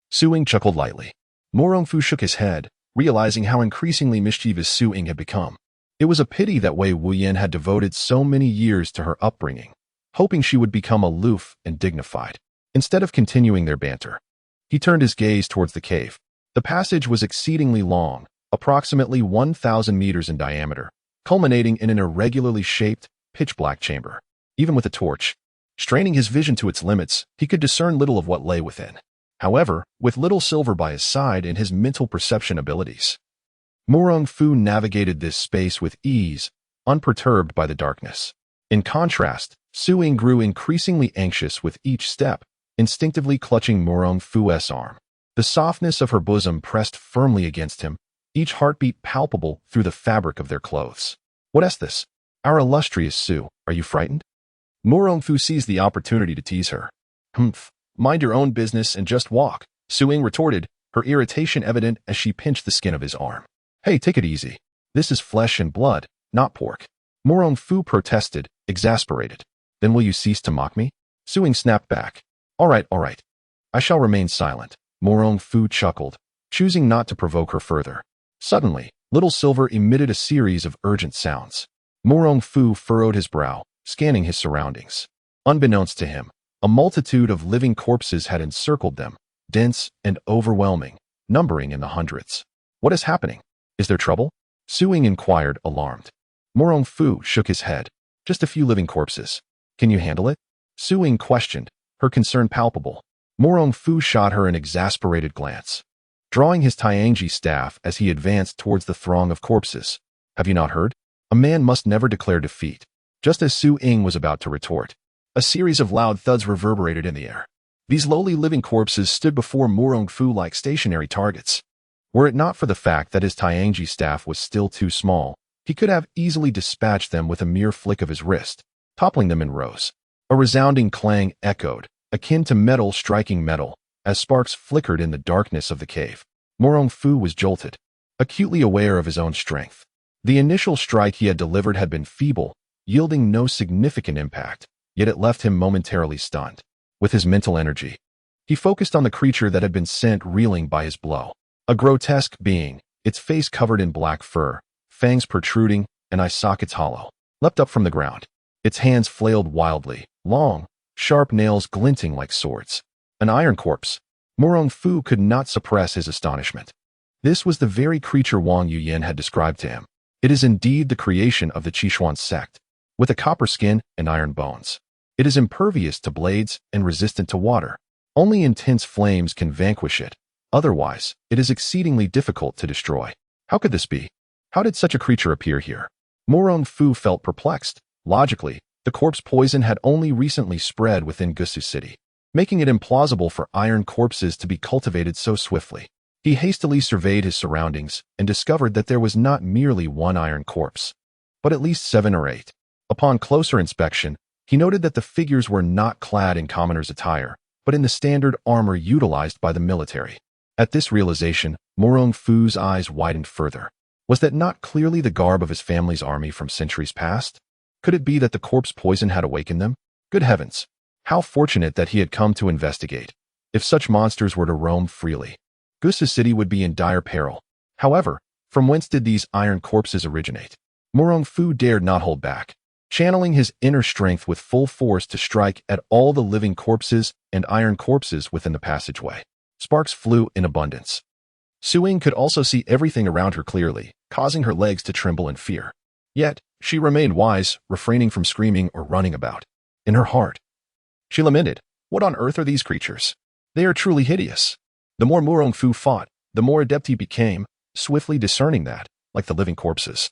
Su Ying chuckled lightly. Murong Fu shook his head, realizing how increasingly mischievous Su Ying had become. It was a pity that Wei Wuyan had devoted so many years to her upbringing, hoping she would become aloof and dignified. Instead of continuing their banter, he turned his gaze towards the cave. The passage was exceedingly long, approximately 1,000 meters in diameter, culminating in an irregularly shaped, pitch-black chamber. Even with a torch, straining his vision to its limits, he could discern little of what lay within. However, with little silver by his side and his mental perception abilities, Murong Fu navigated this space with ease, unperturbed by the darkness. In contrast, Su Ying grew increasingly anxious with each step, instinctively clutching Murong Fu's arm. The softness of her bosom pressed firmly against him, each heartbeat palpable through the fabric of their clothes. What is this? Our illustrious Su, are you frightened? Murong Fu seized the opportunity to tease her. Humph, mind your own business and just walk, Su Ying retorted, her irritation evident as she pinched the skin of his arm. Hey, take it easy. This is flesh and blood, not pork. Murong Fu protested, exasperated. Then will you cease to mock me? Su Ying snapped back. All right. I shall remain silent. Murong Fu chuckled, choosing not to provoke her further. Suddenly, Little Silver emitted a series of urgent sounds. Murong Fu furrowed his brow, scanning his surroundings. Unbeknownst to him, a multitude of living corpses had encircled them, dense and overwhelming, numbering in the hundreds. What is happening? Is there trouble? Su Ying inquired, alarmed. Murong Fu shook his head. Just a few living corpses. Can you handle it? Su Ying questioned, her concern palpable. Murong Fu shot her an exasperated glance, drawing his Tianji staff as he advanced towards the throng of corpses. Have you not heard? A man must never declare defeat. Just as Su Ying was about to retort, a series of loud thuds reverberated in the air. These lowly living corpses stood before Murong Fu like stationary targets. Were it not for the fact that his Tianji staff was still too small, he could have easily dispatched them with a mere flick of his wrist, toppling them in rows. A resounding clang echoed, akin to metal striking metal, as sparks flickered in the darkness of the cave. Murong Fu was jolted, acutely aware of his own strength. The initial strike he had delivered had been feeble, yielding no significant impact, yet it left him momentarily stunned. With his mental energy, he focused on the creature that had been sent reeling by his blow. A grotesque being, its face covered in black fur, fangs protruding, and eye sockets hollow, leapt up from the ground. Its hands flailed wildly, long, sharp nails glinting like swords. An iron corpse. Murong Fu could not suppress his astonishment. This was the very creature Wang Yuyan had described to him. It is indeed the creation of the Qishuan sect, with a copper skin and iron bones. It is impervious to blades and resistant to water. Only intense flames can vanquish it. Otherwise, it is exceedingly difficult to destroy. How could this be? How did such a creature appear here? Murong Fu felt perplexed. Logically, the corpse poison had only recently spread within Gusu City, making it implausible for iron corpses to be cultivated so swiftly. He hastily surveyed his surroundings and discovered that there was not merely one iron corpse, but at least 7 or 8. Upon closer inspection, he noted that the figures were not clad in commoner's attire, but in the standard armor utilized by the military. At this realization, Murong Fu's eyes widened further. Was that not clearly the garb of his family's army from centuries past? Could it be that the corpse poison had awakened them? Good heavens! How fortunate that he had come to investigate. If such monsters were to roam freely, Gusu City would be in dire peril. However, from whence did these iron corpses originate? Murong Fu dared not hold back, channeling his inner strength with full force to strike at all the living corpses and iron corpses within the passageway. Sparks flew in abundance. Su Ying could also see everything around her clearly, causing her legs to tremble in fear. Yet, she remained wise, refraining from screaming or running about. In her heart, she lamented, what on earth are these creatures? They are truly hideous. The more Murong Fu fought, the more adept he became, swiftly discerning that, like the living corpses,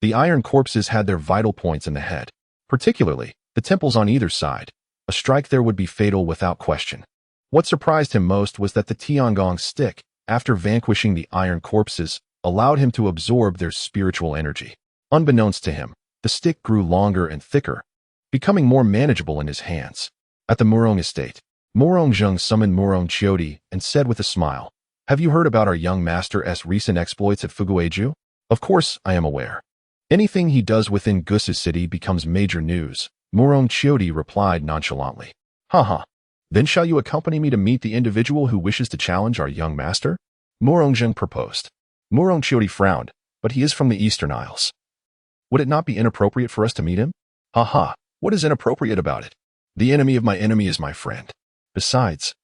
the iron corpses had their vital points in the head, particularly the temples on either side. A strike there would be fatal without question. What surprised him most was that the Tiangong stick, after vanquishing the iron corpses, allowed him to absorb their spiritual energy. Unbeknownst to him, The stick grew longer and thicker, becoming more manageable in his hands. At the Murong estate, Murong Zheng summoned Murong Qiudi and said with a smile, "Have you heard about our young master's recent exploits at Fugueju? Of course, I am aware. Anything he does within Gus's city becomes major news," Murong Qiudi replied nonchalantly. Haha. Then shall you accompany me to meet the individual who wishes to challenge our young master? Murong Zheng proposed. Murong Qiudi frowned, but he is from the Eastern Isles. Would it not be inappropriate for us to meet him? Haha. What is inappropriate about it? The enemy of my enemy is my friend. Besides,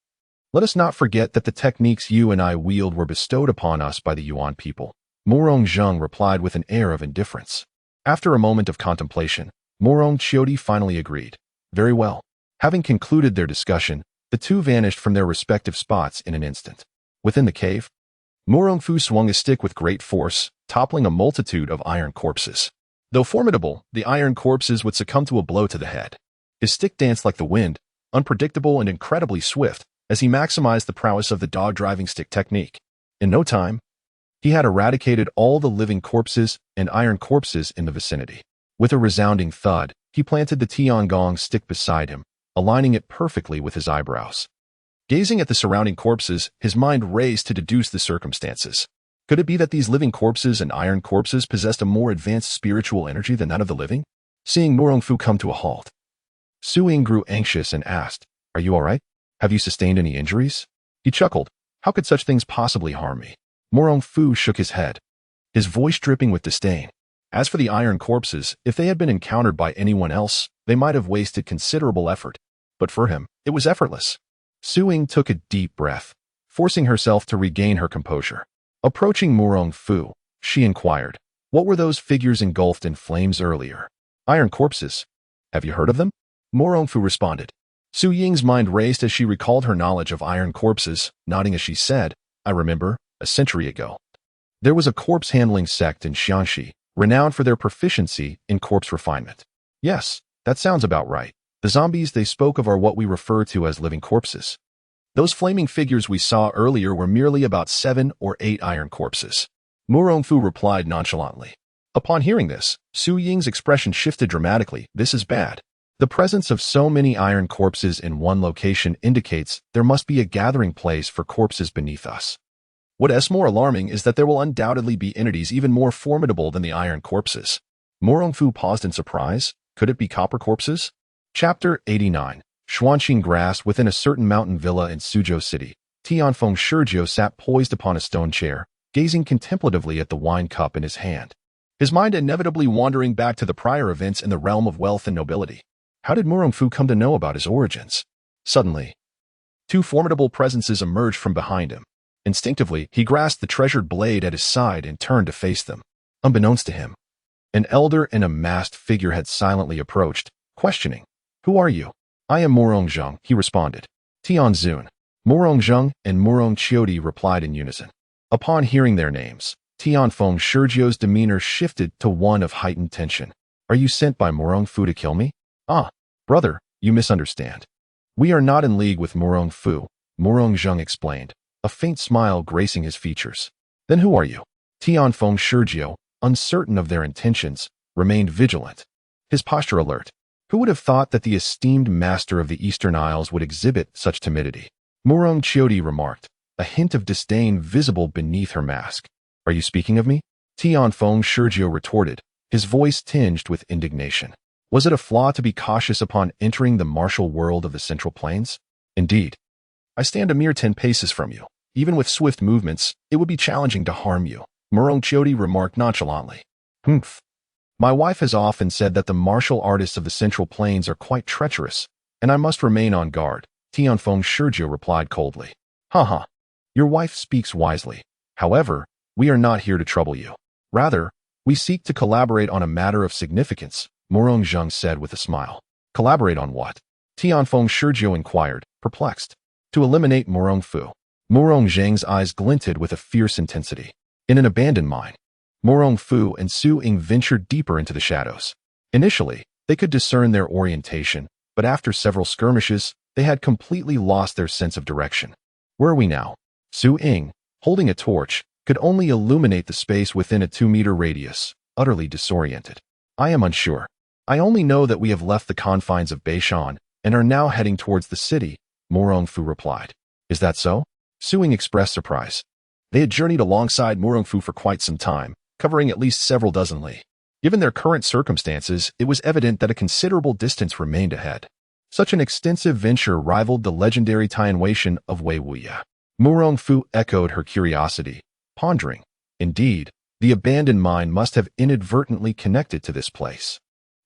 let us not forget that the techniques you and I wield were bestowed upon us by the Yuan people. Murong Zheng replied with an air of indifference. After a moment of contemplation, Murong Qiudi finally agreed. Very well. Having concluded their discussion, the two vanished from their respective spots in an instant. Within the cave, Murong Fu swung a stick with great force, toppling a multitude of iron corpses. Though formidable, the iron corpses would succumb to a blow to the head. His stick danced like the wind, unpredictable and incredibly swift, as he maximized the prowess of the dog-driving stick technique. In no time, he had eradicated all the living corpses and iron corpses in the vicinity. With a resounding thud, he planted the Tiangong stick beside him, aligning it perfectly with his eyebrows. Gazing at the surrounding corpses, his mind raced to deduce the circumstances. Could it be that these living corpses and iron corpses possessed a more advanced spiritual energy than that of the living? Seeing Murong Fu come to a halt, Su Ying grew anxious and asked, "Are you all right? Have you sustained any injuries?" He chuckled. "How could such things possibly harm me?" Murong Fu shook his head, his voice dripping with disdain. As for the iron corpses, if they had been encountered by anyone else, they might have wasted considerable effort. But for him, it was effortless. Su Ying took a deep breath, forcing herself to regain her composure. Approaching Murong Fu, she inquired, "What were those figures engulfed in flames earlier?" "Iron corpses. Have you heard of them?" Murong Fu responded. Su Ying's mind raced as she recalled her knowledge of iron corpses, nodding as she said, "I remember, a century ago, there was a corpse-handling sect in Xianxi, renowned for their proficiency in corpse refinement." "Yes, that sounds about right. The zombies they spoke of are what we refer to as living corpses. Those flaming figures we saw earlier were merely about 7 or 8 iron corpses." Murong Fu replied nonchalantly. Upon hearing this, Su Ying's expression shifted dramatically. "This is bad. The presence of so many iron corpses in one location indicates there must be a gathering place for corpses beneath us. What is more alarming is that there will undoubtedly be entities even more formidable than the iron corpses." Murong Fu paused in surprise. Could it be copper corpses? Chapter 89. Xuanqing grass. Within a certain mountain villa in Suzhou City, Tianfeng Shizhou sat poised upon a stone chair, gazing contemplatively at the wine cup in his hand, his mind inevitably wandering back to the prior events in the realm of wealth and nobility. How did Murong Fu come to know about his origins? Suddenly, two formidable presences emerged from behind him. Instinctively, he grasped the treasured blade at his side and turned to face them. Unbeknownst to him, an elder and a masked figure had silently approached, questioning, "Who are you?" "I am Murong Zheng," he responded. "Tianzun." Murong Zheng and Murong Qiudi replied in unison. Upon hearing their names, Tianfeng Shizhou's demeanor shifted to one of heightened tension. "Are you sent by Murong Fu to kill me?" "Ah, brother, you misunderstand. We are not in league with Murong Fu," Murong Zheng explained, a faint smile gracing his features. "Then who are you?" Tianfeng Shizhou, uncertain of their intentions, remained vigilant, his posture alert. Who would have thought that the esteemed master of the Eastern Isles would exhibit such timidity? Murong Qiudi remarked, a hint of disdain visible beneath her mask. "Are you speaking of me?" Tianfeng Shizhou retorted, his voice tinged with indignation. Was it a flaw to be cautious upon entering the martial world of the Central Plains? Indeed. I stand a mere 10 paces from you. Even with swift movements, it would be challenging to harm you, Murong Qiudi remarked nonchalantly. "Humph. My wife has often said that the martial artists of the Central Plains are quite treacherous, and I must remain on guard," Tianfeng Shizhou replied coldly. "Haha. Your wife speaks wisely. However, we are not here to trouble you. Rather, we seek to collaborate on a matter of significance," Murong Zheng said with a smile. "Collaborate on what?" Tianfeng Shizhou inquired, perplexed. "To eliminate Murong Fu." Murong Zheng's eyes glinted with a fierce intensity. In an abandoned mine, Murong Fu and Su Ying ventured deeper into the shadows. Initially, they could discern their orientation, but after several skirmishes, they had completely lost their sense of direction. Where are we now? Su Ying, holding a torch, could only illuminate the space within a 2-meter radius, utterly disoriented. I am unsure. I only know that we have left the confines of Beishan and are now heading towards the city, Murong Fu replied. Is that so? Su Ying expressed surprise. They had journeyed alongside Murong Fu for quite some time, covering at least several dozen li. Given their current circumstances, it was evident that a considerable distance remained ahead. Such an extensive venture rivaled the legendary Tianwei of Wei Wuya. Murong Fu echoed her curiosity, pondering. Indeed, the abandoned mine must have inadvertently connected to this place.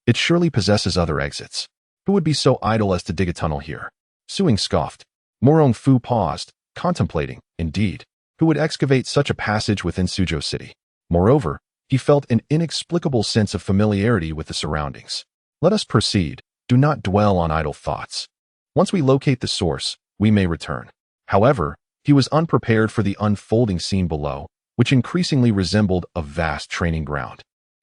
It surely possesses other exits. Who would be so idle as to dig a tunnel here? Su Ying scoffed. Murong Fu paused, contemplating. Indeed, who would excavate such a passage within Suzhou City? Moreover, he felt an inexplicable sense of familiarity with the surroundings. Let us proceed. Do not dwell on idle thoughts. Once we locate the source, we may return. However, he was unprepared for the unfolding scene below, which increasingly resembled a vast training ground.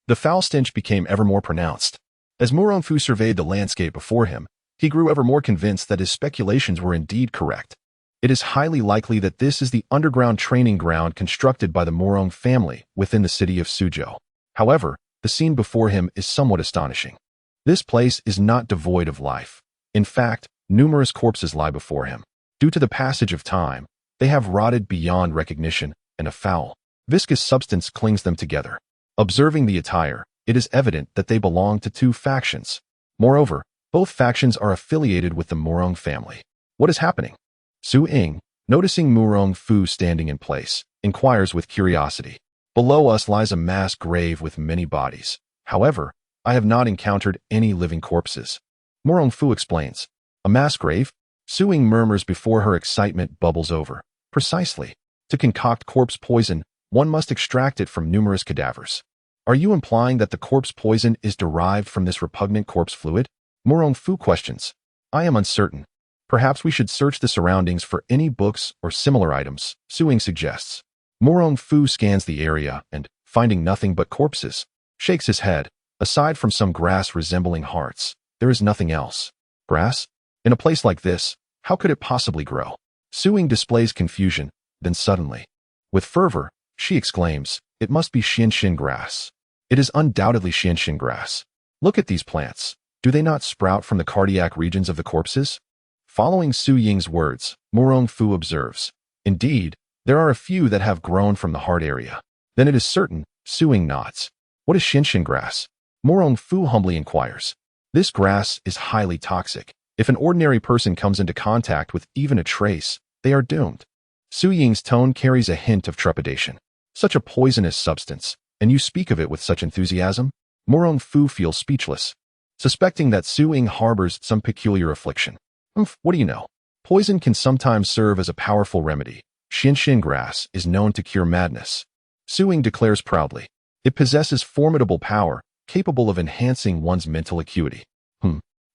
The foul stench became ever more pronounced. As Murong Fu surveyed the landscape before him, he grew ever more convinced that his speculations were indeed correct. It is highly likely that this is the underground training ground constructed by the Murong family within the city of Suzhou. However, the scene before him is somewhat astonishing. This place is not devoid of life. In fact, numerous corpses lie before him. Due to the passage of time, they have rotted beyond recognition, and a foul, viscous substance clings them together. Observing the attire, it is evident that they belong to two factions. Moreover, both factions are affiliated with the Murong family. What is happening? Su Ying, noticing Murong Fu standing in place, inquires with curiosity. Below us lies a mass grave with many bodies. However, I have not encountered any living corpses. Murong Fu explains. A mass grave? Su Ying murmurs before her excitement bubbles over. Precisely. To concoct corpse poison, one must extract it from numerous cadavers. Are you implying that the corpse poison is derived from this repugnant corpse fluid? Murong Fu questions. I am uncertain. Perhaps we should search the surroundings for any books or similar items, Su Ying suggests. Murong Fu scans the area and, finding nothing but corpses, shakes his head. Aside from some grass resembling hearts, there is nothing else. Grass? In a place like this, how could it possibly grow? Su Ying displays confusion, then suddenly, with fervor, she exclaims, it must be xianxin grass. It is undoubtedly xianxin grass. Look at these plants. Do they not sprout from the cardiac regions of the corpses? Following Su Ying's words, Murong Fu observes. Indeed, there are a few that have grown from the heart area. Then it is certain, Su Ying nods. What is xianxin grass? Murong Fu humbly inquires. This grass is highly toxic. If an ordinary person comes into contact with even a trace, they are doomed. Su Ying's tone carries a hint of trepidation. Such a poisonous substance, and you speak of it with such enthusiasm? Murong Fu feels speechless, suspecting that Su Ying harbors some peculiar affliction. What do you know? Poison can sometimes serve as a powerful remedy. Xianxin grass is known to cure madness. Su Ying declares proudly. It possesses formidable power, capable of enhancing one's mental acuity.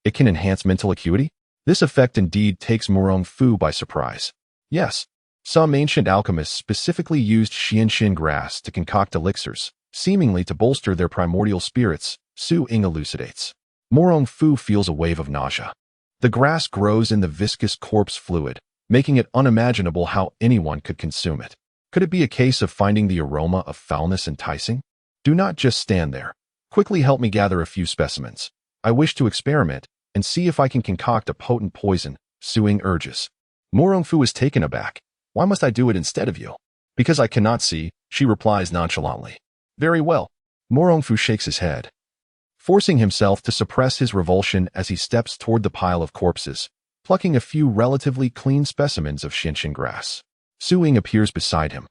It can enhance mental acuity? This effect indeed takes Murong Fu by surprise. Yes, some ancient alchemists specifically used xianxin grass to concoct elixirs, seemingly to bolster their primordial spirits, Su Ying elucidates. Murong Fu feels a wave of nausea. The grass grows in the viscous corpse fluid, making it unimaginable how anyone could consume it. Could it be a case of finding the aroma of foulness enticing? Do not just stand there. Quickly help me gather a few specimens. I wish to experiment and see if I can concoct a potent poison, Su Ying urges. Murong Fu is taken aback. Why must I do it instead of you? Because I cannot see, she replies nonchalantly. Very well. Murong Fu shakes his head, forcing himself to suppress his revulsion as he steps toward the pile of corpses, plucking a few relatively clean specimens of xianxin grass. Su Ying appears beside him.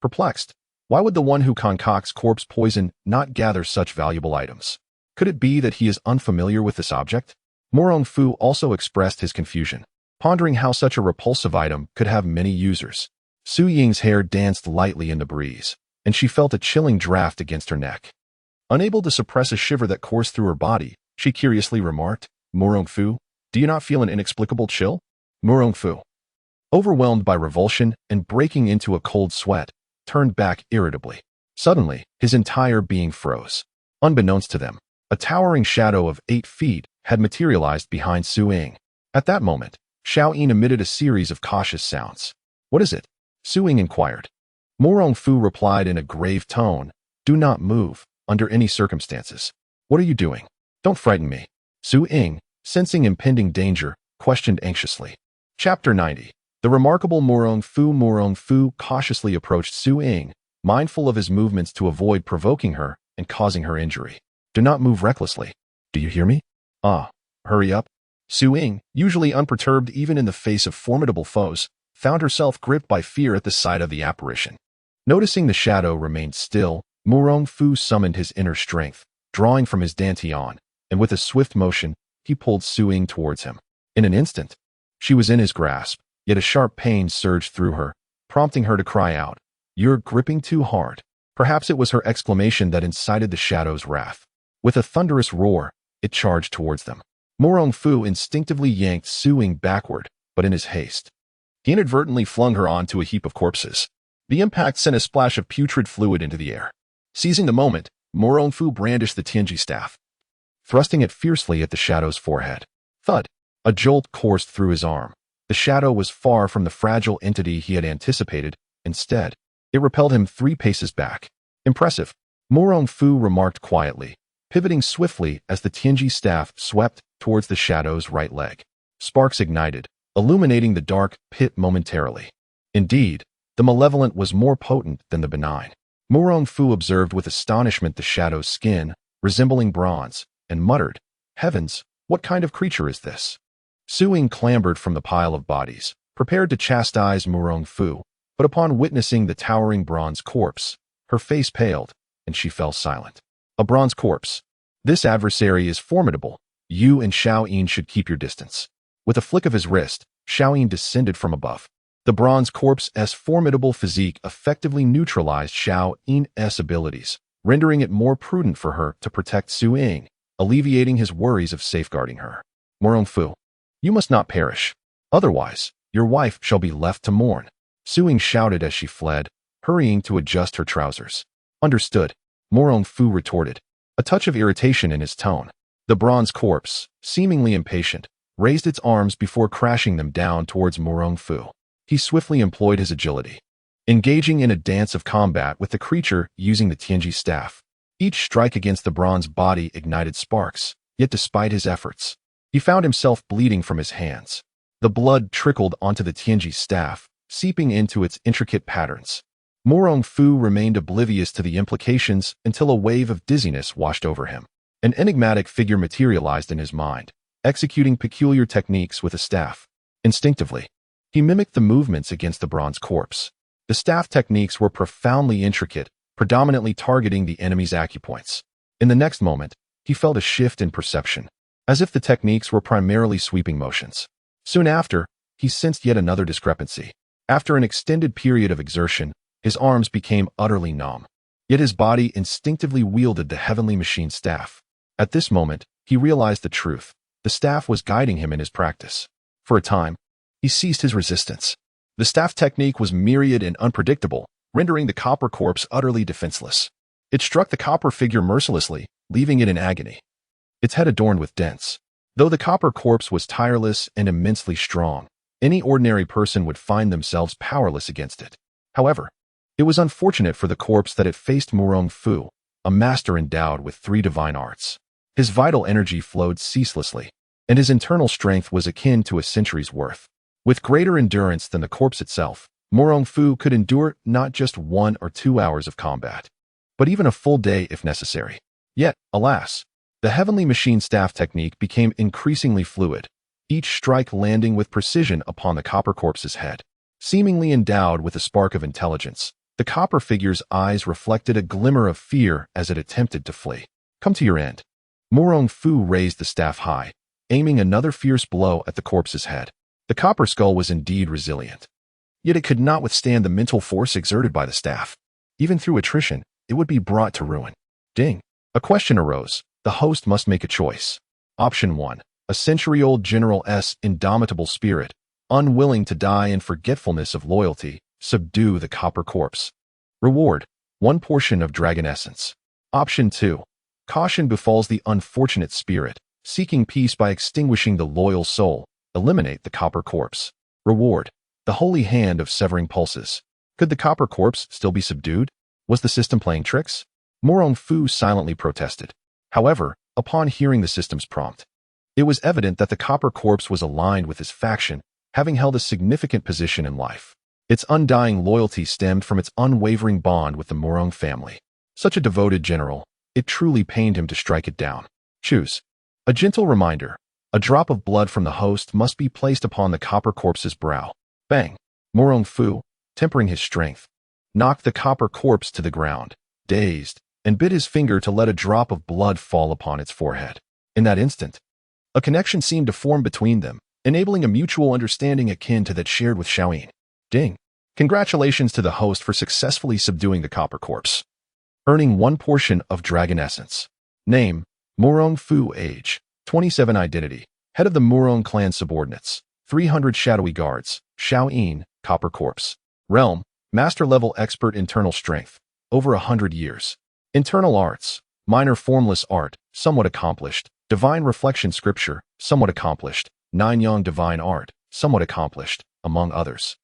Perplexed, why would the one who concocts corpse poison not gather such valuable items? Could it be that he is unfamiliar with this object? Murong Fu also expressed his confusion, pondering how such a repulsive item could have many users. Su Ying's hair danced lightly in the breeze, and she felt a chilling draft against her neck. Unable to suppress a shiver that coursed through her body, she curiously remarked, Murong Fu, do you not feel an inexplicable chill? Murong Fu, overwhelmed by revulsion and breaking into a cold sweat, turned back irritably. Suddenly, his entire being froze. Unbeknownst to them, a towering shadow of 8 feet had materialized behind Su Ying. At that moment, Xiao Yin emitted a series of cautious sounds. What is it? Su Ying inquired. Murong Fu replied in a grave tone, do not move, under any circumstances. What are you doing? Don't frighten me. Su Ying, sensing impending danger, questioned anxiously. Chapter 90. The remarkable Murong Fu. Murong Fu cautiously approached Su Ying, mindful of his movements to avoid provoking her and causing her injury. Do not move recklessly. Do you hear me? Hurry up. Su Ying, usually unperturbed even in the face of formidable foes, found herself gripped by fear at the sight of the apparition. Noticing the shadow remained still, Murong Fu summoned his inner strength, drawing from his dantian, and with a swift motion, he pulled Su Ying towards him. In an instant, she was in his grasp, yet a sharp pain surged through her, prompting her to cry out, "You're gripping too hard." Perhaps it was her exclamation that incited the shadow's wrath. With a thunderous roar, it charged towards them. Murong Fu instinctively yanked Su Ying backward, but in his haste, he inadvertently flung her onto a heap of corpses. The impact sent a splash of putrid fluid into the air. Seizing the moment, Murong Fu brandished the Tianji staff, thrusting it fiercely at the shadow's forehead. Thud! A jolt coursed through his arm. The shadow was far from the fragile entity he had anticipated. Instead, it repelled him 3 paces back. Impressive, Murong Fu remarked quietly, pivoting swiftly as the Tianji staff swept towards the shadow's right leg. Sparks ignited, illuminating the dark pit momentarily. Indeed, the malevolent was more potent than the benign. Murong Fu observed with astonishment the shadow's skin, resembling bronze, and muttered, "Heavens, what kind of creature is this?" Su Ying clambered from the pile of bodies, prepared to chastise Murong Fu, but upon witnessing the towering bronze corpse, her face paled, and she fell silent. A bronze corpse. This adversary is formidable. You and Xiaoyin should keep your distance. With a flick of his wrist, Xiaoyin descended from above. The bronze corpse's formidable physique effectively neutralized Xiaoyin's abilities, rendering it more prudent for her to protect Su Ying, alleviating his worries of safeguarding her. Murong Fu, you must not perish. Otherwise, your wife shall be left to mourn. Su Ying shouted as she fled, hurrying to adjust her trousers. Understood, Murong Fu retorted, a touch of irritation in his tone. The bronze corpse, seemingly impatient, raised its arms before crashing them down towards Murong Fu. He swiftly employed his agility, engaging in a dance of combat with the creature using the Tianji staff. Each strike against the bronze body ignited sparks, yet despite his efforts, he found himself bleeding from his hands. The blood trickled onto the Tianji staff, seeping into its intricate patterns. Murong Fu remained oblivious to the implications until a wave of dizziness washed over him. An enigmatic figure materialized in his mind, executing peculiar techniques with a staff. Instinctively, he mimicked the movements against the bronze corpse. The staff techniques were profoundly intricate, predominantly targeting the enemy's acupoints. In the next moment, he felt a shift in perception, as if the techniques were primarily sweeping motions. Soon after, he sensed yet another discrepancy. After an extended period of exertion, his arms became utterly numb. Yet his body instinctively wielded the heavenly machine staff. At this moment, he realized the truth. The staff was guiding him in his practice. For a time, he ceased his resistance. The staff technique was myriad and unpredictable, rendering the copper corpse utterly defenseless. It struck the copper figure mercilessly, leaving it in agony, its head adorned with dents. Though the copper corpse was tireless and immensely strong, any ordinary person would find themselves powerless against it. However, it was unfortunate for the corpse that it faced Murong Fu, a master endowed with 3 divine arts. His vital energy flowed ceaselessly, and his internal strength was akin to a century's worth. With greater endurance than the corpse itself, Murong Fu could endure not just 1 or 2 hours of combat, but even a full day if necessary. Yet, alas, the heavenly machine staff technique became increasingly fluid, each strike landing with precision upon the copper corpse's head. Seemingly endowed with a spark of intelligence, the copper figure's eyes reflected a glimmer of fear as it attempted to flee. Come to your end. Murong Fu raised the staff high, aiming another fierce blow at the corpse's head. The copper skull was indeed resilient, yet it could not withstand the mental force exerted by the staff. Even through attrition, it would be brought to ruin. Ding! A question arose. The host must make a choice. Option 1. A century-old general's indomitable spirit, unwilling to die in forgetfulness of loyalty, subdue the copper corpse. Reward: 1 portion of dragon essence. Option 2. Caution befalls the unfortunate spirit, seeking peace by extinguishing the loyal soul, eliminate the copper corpse. Reward: the holy hand of severing pulses. Could the copper corpse still be subdued? Was the system playing tricks? Murong Fu silently protested. However, upon hearing the system's prompt. It was evident that the copper corpse was aligned with his faction, having held a significant position in life. Its undying loyalty stemmed from its unwavering bond with the Murong family. Such a devoted general, it truly pained him to strike it down. Choose. A gentle reminder. A drop of blood from the host must be placed upon the copper corpse's brow. Bang! Murong Fu, tempering his strength, knocked the copper corpse to the ground, dazed, and bit his finger to let a drop of blood fall upon its forehead. In that instant, a connection seemed to form between them, enabling a mutual understanding akin to that shared with Xiaoyin. Ding! Congratulations to the host for successfully subduing the copper corpse, earning 1 portion of dragon essence. Name: Murong Fu. Age: 27. Identity: head of the Murong clan subordinates. 300 shadowy guards. Xiaoyin, copper corpse. Realm: master level expert. Internal strength: over 100 years. Internal arts: minor formless art, somewhat accomplished. Divine reflection scripture, somewhat accomplished. Nine-yang divine art, somewhat accomplished, among others.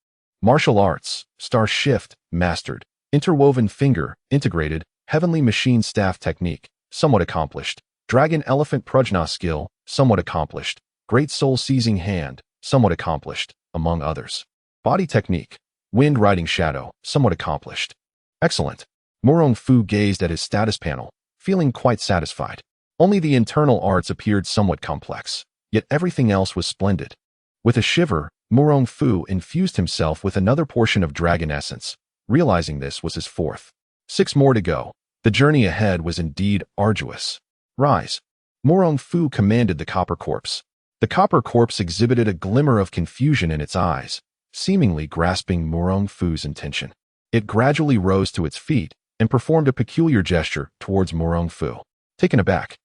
Martial arts: star shift, mastered. Interwoven finger, integrated. Heavenly machine staff technique, somewhat accomplished. Dragon elephant prajna skill, somewhat accomplished. Great soul seizing hand, somewhat accomplished, among others. Body technique: wind riding shadow, somewhat accomplished. Excellent. Murong Fu gazed at his status panel, feeling quite satisfied. Only the internal arts appeared somewhat complex, yet everything else was splendid. With a shiver, Murong Fu infused himself with another portion of dragon essence, realizing this was his 4th. 6 more to go. The journey ahead was indeed arduous. Rise. Murong Fu commanded the copper corpse. The copper corpse exhibited a glimmer of confusion in its eyes, seemingly grasping Murong Fu's intention. It gradually rose to its feet and performed a peculiar gesture towards Murong Fu. Taken aback,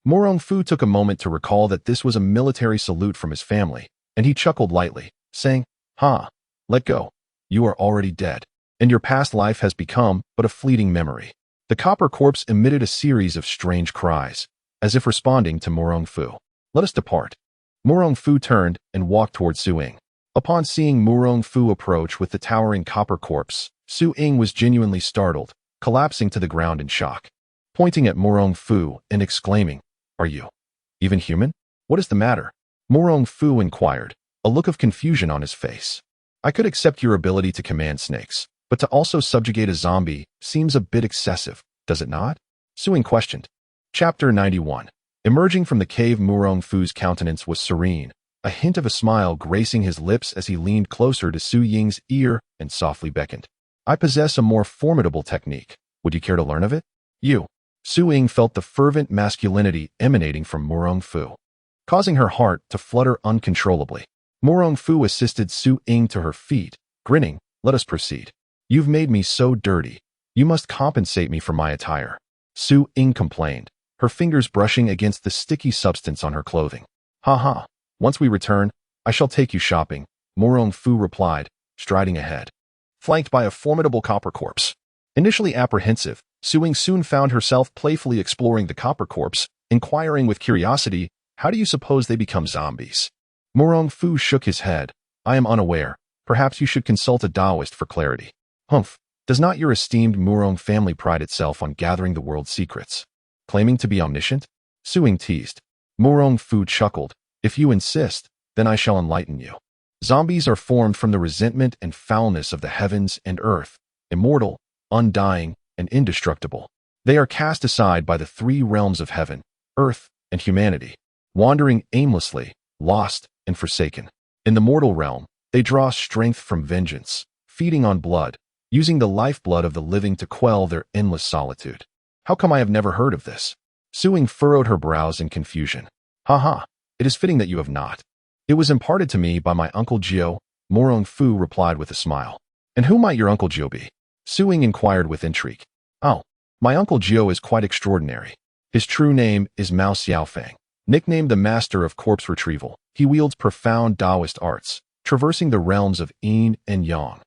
Murong Fu took a moment to recall that this was a military salute from his family, and he chuckled lightly, saying, "Ha, let go. You are already dead, and your past life has become but a fleeting memory." The copper corpse emitted a series of strange cries, as if responding to Murong Fu. "Let us depart." Murong Fu turned and walked toward Su Ying. Upon seeing Murong Fu approach with the towering copper corpse, Su Ying was genuinely startled, collapsing to the ground in shock. Pointing at Murong Fu and exclaiming, "Are you even human? What is the matter?" Murong Fu inquired, a look of confusion on his face. "I could accept your ability to command snakes, but to also subjugate a zombie seems a bit excessive, does it not?" Su Ying questioned. Chapter 91. Emerging from the cave, Murong Fu's countenance was serene, a hint of a smile gracing his lips as he leaned closer to Su Ying's ear and softly beckoned. "I possess a more formidable technique. Would you care to learn of it?" "You." Su Ying felt the fervent masculinity emanating from Murong Fu, causing her heart to flutter uncontrollably. Murong Fu assisted Su Ying to her feet, grinning, "Let us proceed. You've made me so dirty. You must compensate me for my attire." Su Ying complained, her fingers brushing against the sticky substance on her clothing. "Ha ha. Once we return, I shall take you shopping," Murong Fu replied, striding ahead. Flanked by a formidable copper corpse. Initially apprehensive, Su Ying soon found herself playfully exploring the copper corpse, inquiring with curiosity, "How do you suppose they become zombies?" Murong Fu shook his head. "I am unaware. Perhaps you should consult a Taoist for clarity." "Humph. Does not your esteemed Murong family pride itself on gathering the world's secrets, claiming to be omniscient?" Su Ying teased. Murong Fu chuckled. "If you insist, then I shall enlighten you. Zombies are formed from the resentment and foulness of the heavens and earth, immortal, undying, and indestructible. They are cast aside by the 3 realms of heaven, earth, and humanity, wandering aimlessly, lost, and forsaken. In the mortal realm, they draw strength from vengeance, feeding on blood, using the lifeblood of the living to quell their endless solitude. How come I have never heard of this?" Su Ying furrowed her brows in confusion. "Ha ha, it is fitting that you have not. It was imparted to me by my Uncle Jiao," Murong Fu replied with a smile. "And who might your Uncle Jiao be?" Su Ying inquired with intrigue. "Oh, my Uncle Jiao is quite extraordinary. His true name is Mao Xiaofang. Nicknamed the Master of Corpse Retrieval, he wields profound Taoist arts, traversing the realms of yin and yang,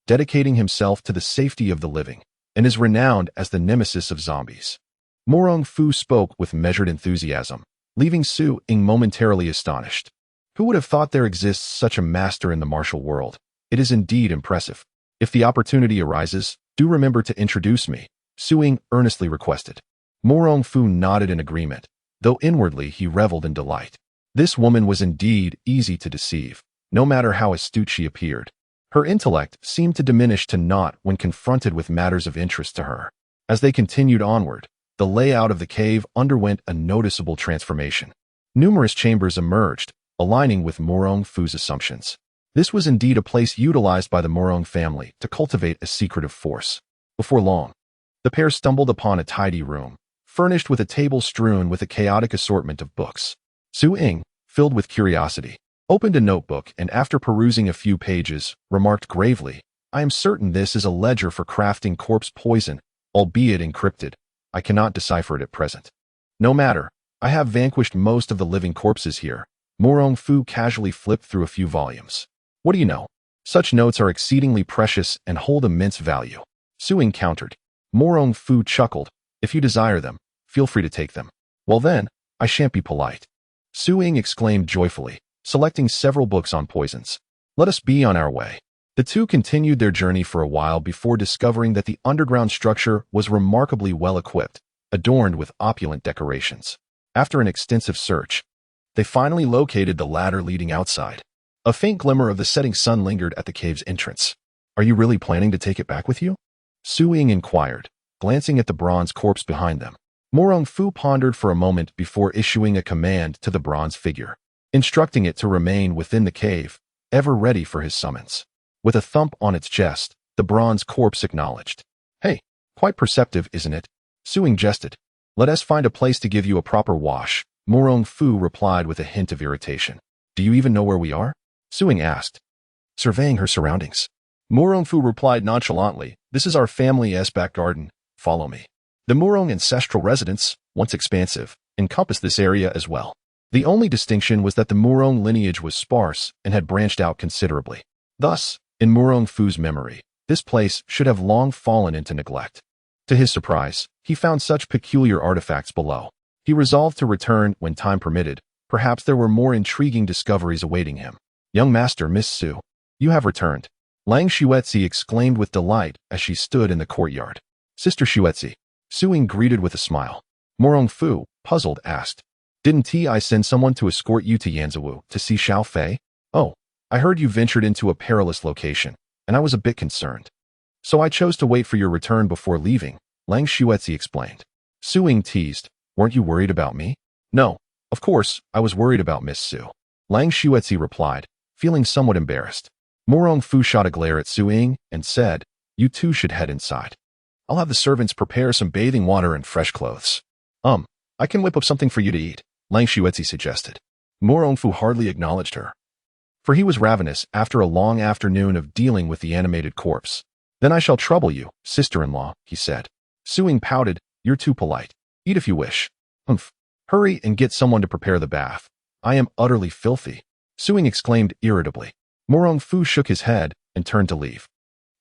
dedicating himself to the safety of the living, and is renowned as the nemesis of zombies." Murong Fu spoke with measured enthusiasm, leaving Su Ying momentarily astonished. Who would have thought there exists such a master in the martial world? It is indeed impressive. If the opportunity arises, do remember to introduce me, Su Ying earnestly requested. Murong Fu nodded in agreement, though inwardly he reveled in delight. This woman was indeed easy to deceive, no matter how astute she appeared. Her intellect seemed to diminish to naught when confronted with matters of interest to her. As they continued onward, the layout of the cave underwent a noticeable transformation. Numerous chambers emerged, aligning with Murong Fu's assumptions. This was indeed a place utilized by the Murong family to cultivate a secretive force. Before long, the pair stumbled upon a tidy room, furnished with a table strewn with a chaotic assortment of books. Su-ing, filled with curiosity, opened a notebook and after perusing a few pages, remarked gravely, "I am certain this is a ledger for crafting corpse poison, albeit encrypted. I cannot decipher it at present. No matter, I have vanquished most of the living corpses here." Murong Fu casually flipped through a few volumes. "What do you know? Such notes are exceedingly precious and hold immense value." Su-ing countered. Murong Fu chuckled, "If you desire them, feel free to take them." "Well then, I shan't be polite." Su-ing exclaimed joyfully, selecting several books on poisons. "Let us be on our way." The two continued their journey for a while before discovering that the underground structure was remarkably well equipped, adorned with opulent decorations. After an extensive search, they finally located the ladder leading outside. A faint glimmer of the setting sun lingered at the cave's entrance. "Are you really planning to take it back with you?" Su-ing inquired, glancing at the bronze corpse behind them. Murong Fu pondered for a moment before issuing a command to the bronze figure, instructing it to remain within the cave, ever ready for his summons. With a thump on its chest, the bronze corpse acknowledged. "Hey, quite perceptive, isn't it?" Su-ing jested. "Let us find a place to give you a proper wash," Murong Fu replied with a hint of irritation. "Do you even know where we are?" Su-ing asked, surveying her surroundings. Murong Fu replied nonchalantly, "This is our family's back garden. Follow me." The Murong ancestral residence, once expansive, encompassed this area as well. The only distinction was that the Murong lineage was sparse and had branched out considerably. Thus, in Murong Fu's memory, this place should have long fallen into neglect. To his surprise, he found such peculiar artifacts below. He resolved to return when time permitted. Perhaps there were more intriguing discoveries awaiting him. "Young master, Miss Su, you have returned," Lang Xuetzi exclaimed with delight as she stood in the courtyard. "Sister Xuetzi," Su-ing greeted with a smile. Murong Fu, puzzled, asked, "Didn't I send someone to escort you to Yanzhou to see Xiao Fei?" "Oh, I heard you ventured into a perilous location, and I was a bit concerned. So I chose to wait for your return before leaving," Lang Xuetzi explained. Su-ing teased, "Weren't you worried about me?" "No, of course, I was worried about Miss Su," Lang Xuetzi replied, feeling somewhat embarrassed. Murong Fu shot a glare at Su-ing and said, "You two should head inside. I'll have the servants prepare some bathing water and fresh clothes." I can whip up something for you to eat," Lang Xuetzi suggested. Murong Fu hardly acknowledged her, for he was ravenous after a long afternoon of dealing with the animated corpse. "Then I shall trouble you, sister-in-law," he said. Su-ing pouted, "You're too polite. Eat if you wish." "Humph. Hurry and get someone to prepare the bath. I am utterly filthy," Su-ing exclaimed irritably. Murong Fu shook his head and turned to leave.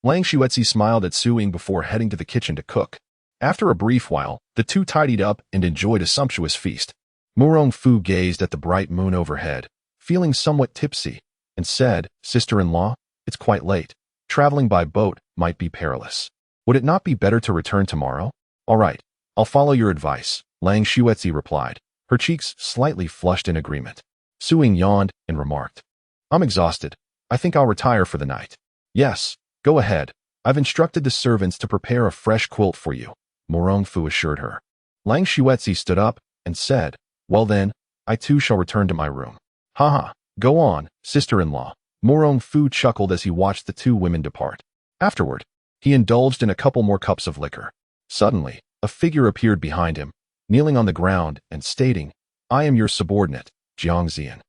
Lang Xuetzi smiled at Su-ing before heading to the kitchen to cook. After a brief while, the two tidied up and enjoyed a sumptuous feast. Murong Fu gazed at the bright moon overhead, feeling somewhat tipsy, and said, "Sister-in-law, it's quite late. Traveling by boat might be perilous. Would it not be better to return tomorrow?" "All right, I'll follow your advice," Lang Xuetzi replied, her cheeks slightly flushed in agreement. Su-ing yawned and remarked, "I'm exhausted. I think I'll retire for the night." "Yes, go ahead. I've instructed the servants to prepare a fresh quilt for you," Murong Fu assured her. Lang Xuetzi stood up and said, "Well then, I too shall return to my room." "Haha, go on, sister-in-law," Murong Fu chuckled as he watched the two women depart. Afterward, he indulged in a couple more cups of liquor. Suddenly, a figure appeared behind him, kneeling on the ground and stating, "I am your subordinate, Jiang Zian,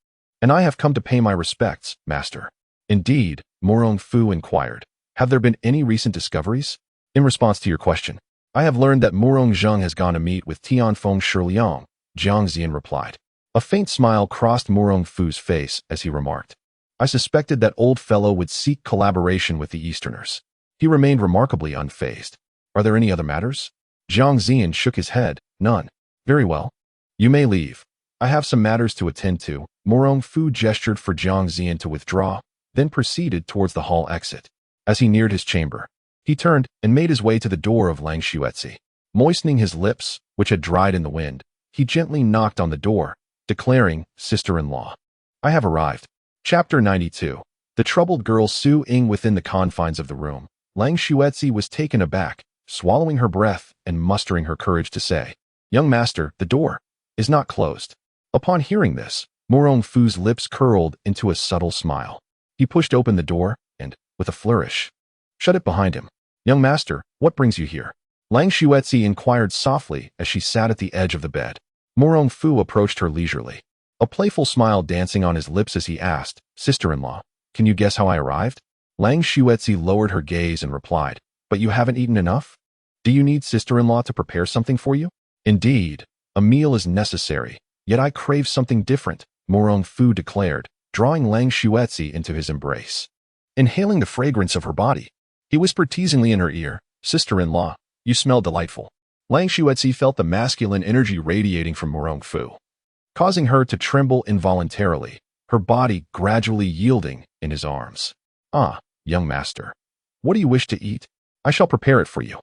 and I have come to pay my respects, master." "Indeed," Murong Fu inquired, "have there been any recent discoveries?" "In response to your question, I have learned that Murong Zheng has gone to meet with Tianfeng Shiliang," Jiang Zian replied. A faint smile crossed Murong Fu's face as he remarked, "I suspected that old fellow would seek collaboration with the Easterners." He remained remarkably unfazed. "Are there any other matters?" Jiang Zian shook his head. "None." "Very well. You may leave. I have some matters to attend to." Murong Fu gestured for Jiang Zian to withdraw, then proceeded towards the hall exit. As he neared his chamber, he turned and made his way to the door of Lang Xuetzi. Moistening his lips, which had dried in the wind, he gently knocked on the door, declaring, "Sister-in-law, I have arrived." Chapter 92. The troubled girl Su Ying. Within the confines of the room, Lang Xuezi was taken aback, swallowing her breath and mustering her courage to say, "Young master, the door is not closed." Upon hearing this, Murong Fu's lips curled into a subtle smile. He pushed open the door and, with a flourish, shut it behind him. "Young master, what brings you here?" Lang Xuezi inquired softly as she sat at the edge of the bed. Murong Fu approached her leisurely, a playful smile dancing on his lips as he asked, "Sister-in-law, can you guess how I arrived?" Lang Xuezi lowered her gaze and replied, "But you haven't eaten enough? Do you need sister-in-law to prepare something for you?" "Indeed, a meal is necessary, yet I crave something different," Murong Fu declared, drawing Lang Xuezi into his embrace. Inhaling the fragrance of her body, he whispered teasingly in her ear, "Sister-in-law, you smell delightful." Lang Xuezi felt the masculine energy radiating from Murong Fu, causing her to tremble involuntarily, her body gradually yielding in his arms. "Ah, young master, what do you wish to eat? I shall prepare it for you."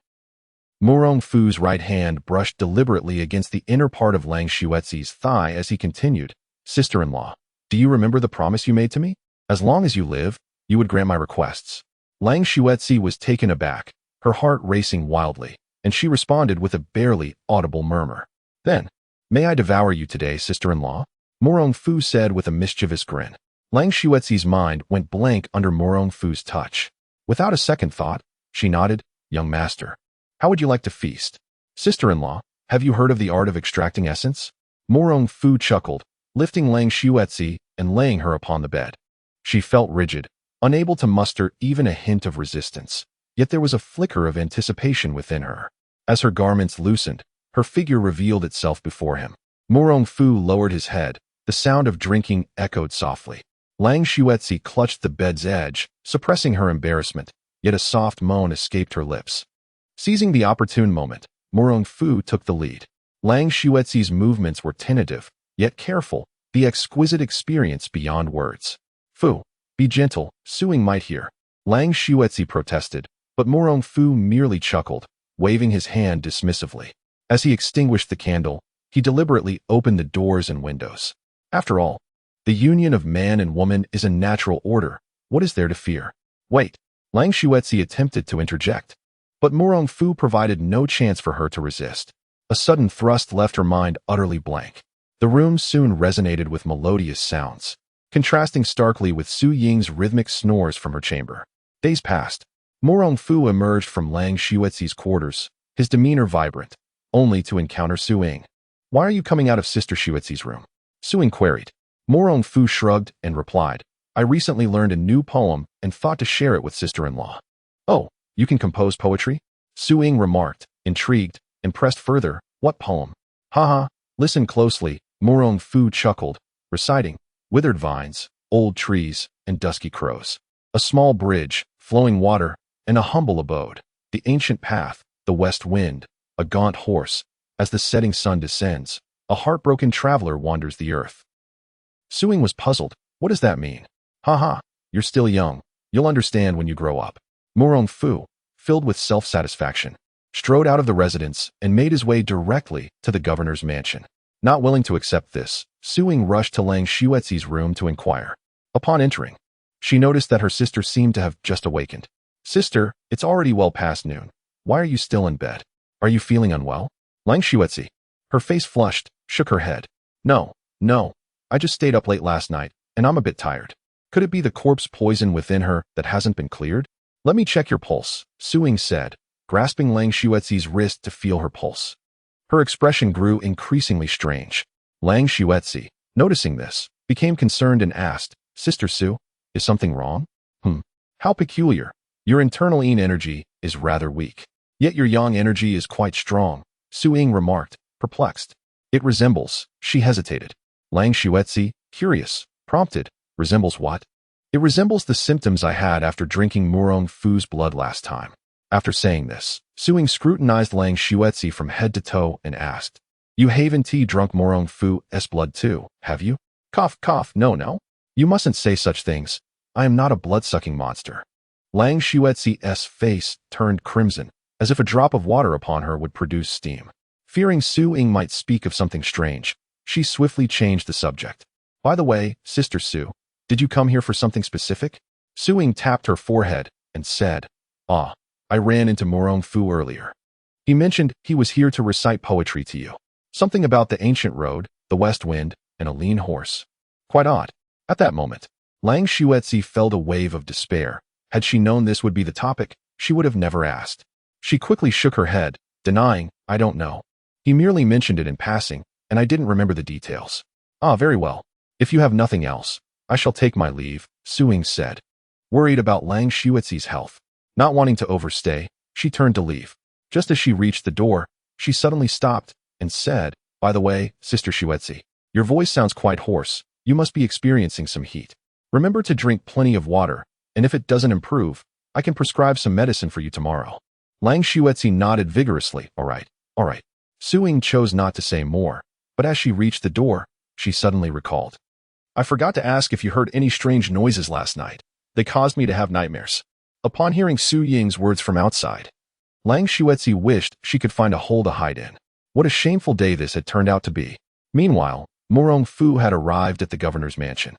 Murong Fu's right hand brushed deliberately against the inner part of Lang Xuezi's thigh as he continued, "Sister-in-law, do you remember the promise you made to me? As long as you live, you would grant my requests." Lang Xuezi was taken aback, her heart racing wildly, and she responded with a barely audible murmur. "Then, may I devour you today, sister-in-law?" Murong Fu said with a mischievous grin. Lang Xuezi's mind went blank under Murong Fu's touch. Without a second thought, she nodded, "Young master, how would you like to feast?" "Sister-in-law, have you heard of the art of extracting essence?" Murong Fu chuckled, lifting Lang Xuezi and laying her upon the bed. She felt rigid, unable to muster even a hint of resistance, yet there was a flicker of anticipation within her. As her garments loosened, her figure revealed itself before him. Murong Fu lowered his head, the sound of drinking echoed softly. Lang Xuezi clutched the bed's edge, suppressing her embarrassment, yet a soft moan escaped her lips. Seizing the opportune moment, Murong Fu took the lead. Lang Xuezi's movements were tentative, yet careful, the exquisite experience beyond words. "Fu, be gentle, Su Ying might hear." Lang Xuezi protested, but Murong Fu merely chuckled, waving his hand dismissively. As he extinguished the candle, he deliberately opened the doors and windows. After all, the union of man and woman is a natural order. What is there to fear? "Wait," Lang Xuezi attempted to interject, but Murong Fu provided no chance for her to resist. A sudden thrust left her mind utterly blank. The room soon resonated with melodious sounds, contrasting starkly with Su Ying's rhythmic snores from her chamber. Days passed. Murong Fu emerged from Lang Xuezi's quarters, his demeanor vibrant, only to encounter Su Ying. "Why are you coming out of Sister Xuezi's room?" Su Ying queried. Murong Fu shrugged and replied, "I recently learned a new poem and thought to share it with sister-in-law." "Oh, you can compose poetry?" Su Ying remarked, intrigued, and pressed further, "What poem?" "Haha, listen closely," Murong Fu chuckled, reciting, "Withered vines, old trees, and dusky crows. A small bridge, flowing water, and a humble abode. The ancient path, the west wind, a gaunt horse. As the setting sun descends, a heartbroken traveler wanders the earth." Su Ying was puzzled. "What does that mean?" "Haha, you're still young. You'll understand when you grow up." Murong Fu, filled with self-satisfaction, strode out of the residence and made his way directly to the governor's mansion. Not willing to accept this, Su Ying rushed to Lang Xuezi's room to inquire. Upon entering, she noticed that her sister seemed to have just awakened. "Sister, it's already well past noon. Why are you still in bed? Are you feeling unwell?" Lang Xuezi, her face flushed, shook her head. No, I just stayed up late last night, and I'm a bit tired." Could it be the corpse poison within her that hasn't been cleared? "Let me check your pulse," Su Ying said, grasping Lang Xuezi's wrist to feel her pulse. Her expression grew increasingly strange. Lang Xuezi, noticing this, became concerned and asked, "Sister Su, is something wrong?" How peculiar. Your internal yin energy is rather weak. Yet your yang energy is quite strong," Su Ying remarked, perplexed. "It resembles," she hesitated. Lang Xuezi, curious, prompted, "Resembles what?" "It resembles the symptoms I had after drinking Murong Fu's blood last time." After saying this, Su Ying scrutinized Lang Xuezi from head to toe and asked, "You haven't drunk Murong Fu's blood too, have you?" Cough, cough, no. You mustn't say such things. I am not a blood-sucking monster." Lang Xuezi's face turned crimson, as if a drop of water upon her would produce steam. Fearing Su Ying might speak of something strange, she swiftly changed the subject. By the way, Sister Su, did you come here for something specific? Su Ying tapped her forehead and said, Ah, I ran into Murong Fu earlier. He mentioned he was here to recite poetry to you. Something about the ancient road, the west wind, and a lean horse. Quite odd. At that moment, Lang Xuetzi felt a wave of despair. Had she known this would be the topic, she would have never asked. She quickly shook her head, denying, I don't know. He merely mentioned it in passing, and I didn't remember the details. Ah, very well. If you have nothing else, I shall take my leave, Su Ying said. Worried about Lang Xuetzi's health. Not wanting to overstay, she turned to leave. Just as she reached the door, she suddenly stopped and said, By the way, Sister Xuetzi, your voice sounds quite hoarse. You must be experiencing some heat. Remember to drink plenty of water, and if it doesn't improve, I can prescribe some medicine for you tomorrow. Lang Xuetzi nodded vigorously. All right. Su Ying chose not to say more, but as she reached the door, she suddenly recalled. I forgot to ask if you heard any strange noises last night. They caused me to have nightmares. Upon hearing Su Ying's words from outside, Lang Xuetzi wished she could find a hole to hide in. What a shameful day this had turned out to be. Meanwhile, Murong Fu had arrived at the governor's mansion.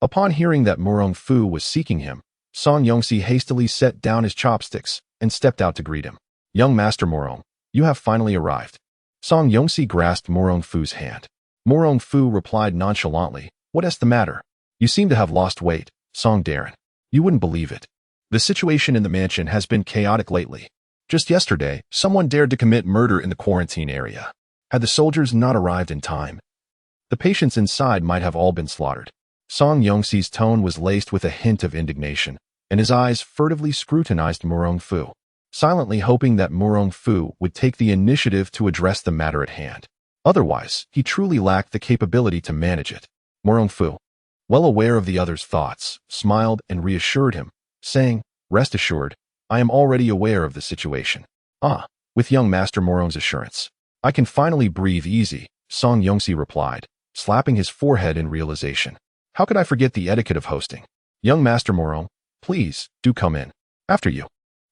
Upon hearing that Murong Fu was seeking him, Song Yongxi hastily set down his chopsticks and stepped out to greet him. Young Master Murong, you have finally arrived. Song Yongxi grasped Murong Fu's hand. Murong Fu replied nonchalantly, What's the matter? You seem to have lost weight, Song Darren. You wouldn't believe it. The situation in the mansion has been chaotic lately. Just yesterday, someone dared to commit murder in the quarantine area. Had the soldiers not arrived in time, the patients inside might have all been slaughtered. Song Yongxi's tone was laced with a hint of indignation, and his eyes furtively scrutinized Murong Fu, silently hoping that Murong Fu would take the initiative to address the matter at hand. Otherwise, he truly lacked the capability to manage it. Murong Fu, well aware of the other's thoughts, smiled and reassured him, saying, Rest assured, I am already aware of the situation. With young Master Murong's assurance, I can finally breathe easy, Song Yongxi replied, slapping his forehead in realization. How could I forget the etiquette of hosting? Young Master Murong, please, do come in. After you.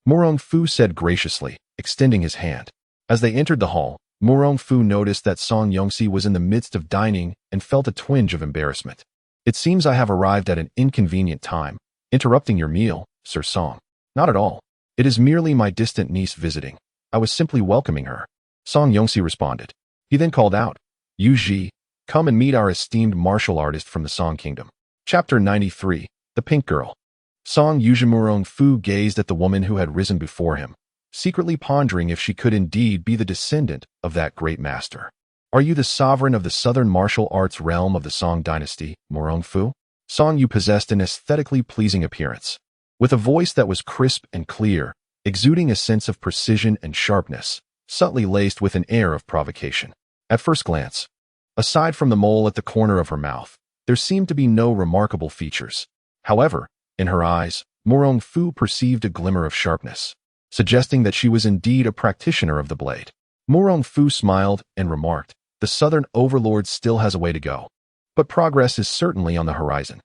Murong Fu said graciously, extending his hand. As they entered the hall, Murong Fu noticed that Song Yongxi was in the midst of dining and felt a twinge of embarrassment. It seems I have arrived at an inconvenient time, interrupting your meal, Sir Song. Not at all. It is merely my distant niece visiting. I was simply welcoming her. Song Yongxi responded. He then called out, Yu Ji, come and meet our esteemed martial artist from the Song Kingdom. Chapter 93, The Pink Girl. Song Yuzhimurong Fu gazed at the woman who had risen before him, secretly pondering if she could indeed be the descendant of that great master. Are you the sovereign of the southern martial arts realm of the Song dynasty, Murong Fu? Song Yu possessed an aesthetically pleasing appearance. With a voice that was crisp and clear, exuding a sense of precision and sharpness, subtly laced with an air of provocation. At first glance, aside from the mole at the corner of her mouth, there seemed to be no remarkable features. However, in her eyes, Murong Fu perceived a glimmer of sharpness, suggesting that she was indeed a practitioner of the blade. Murong Fu smiled and remarked, The southern overlord still has a way to go, but progress is certainly on the horizon.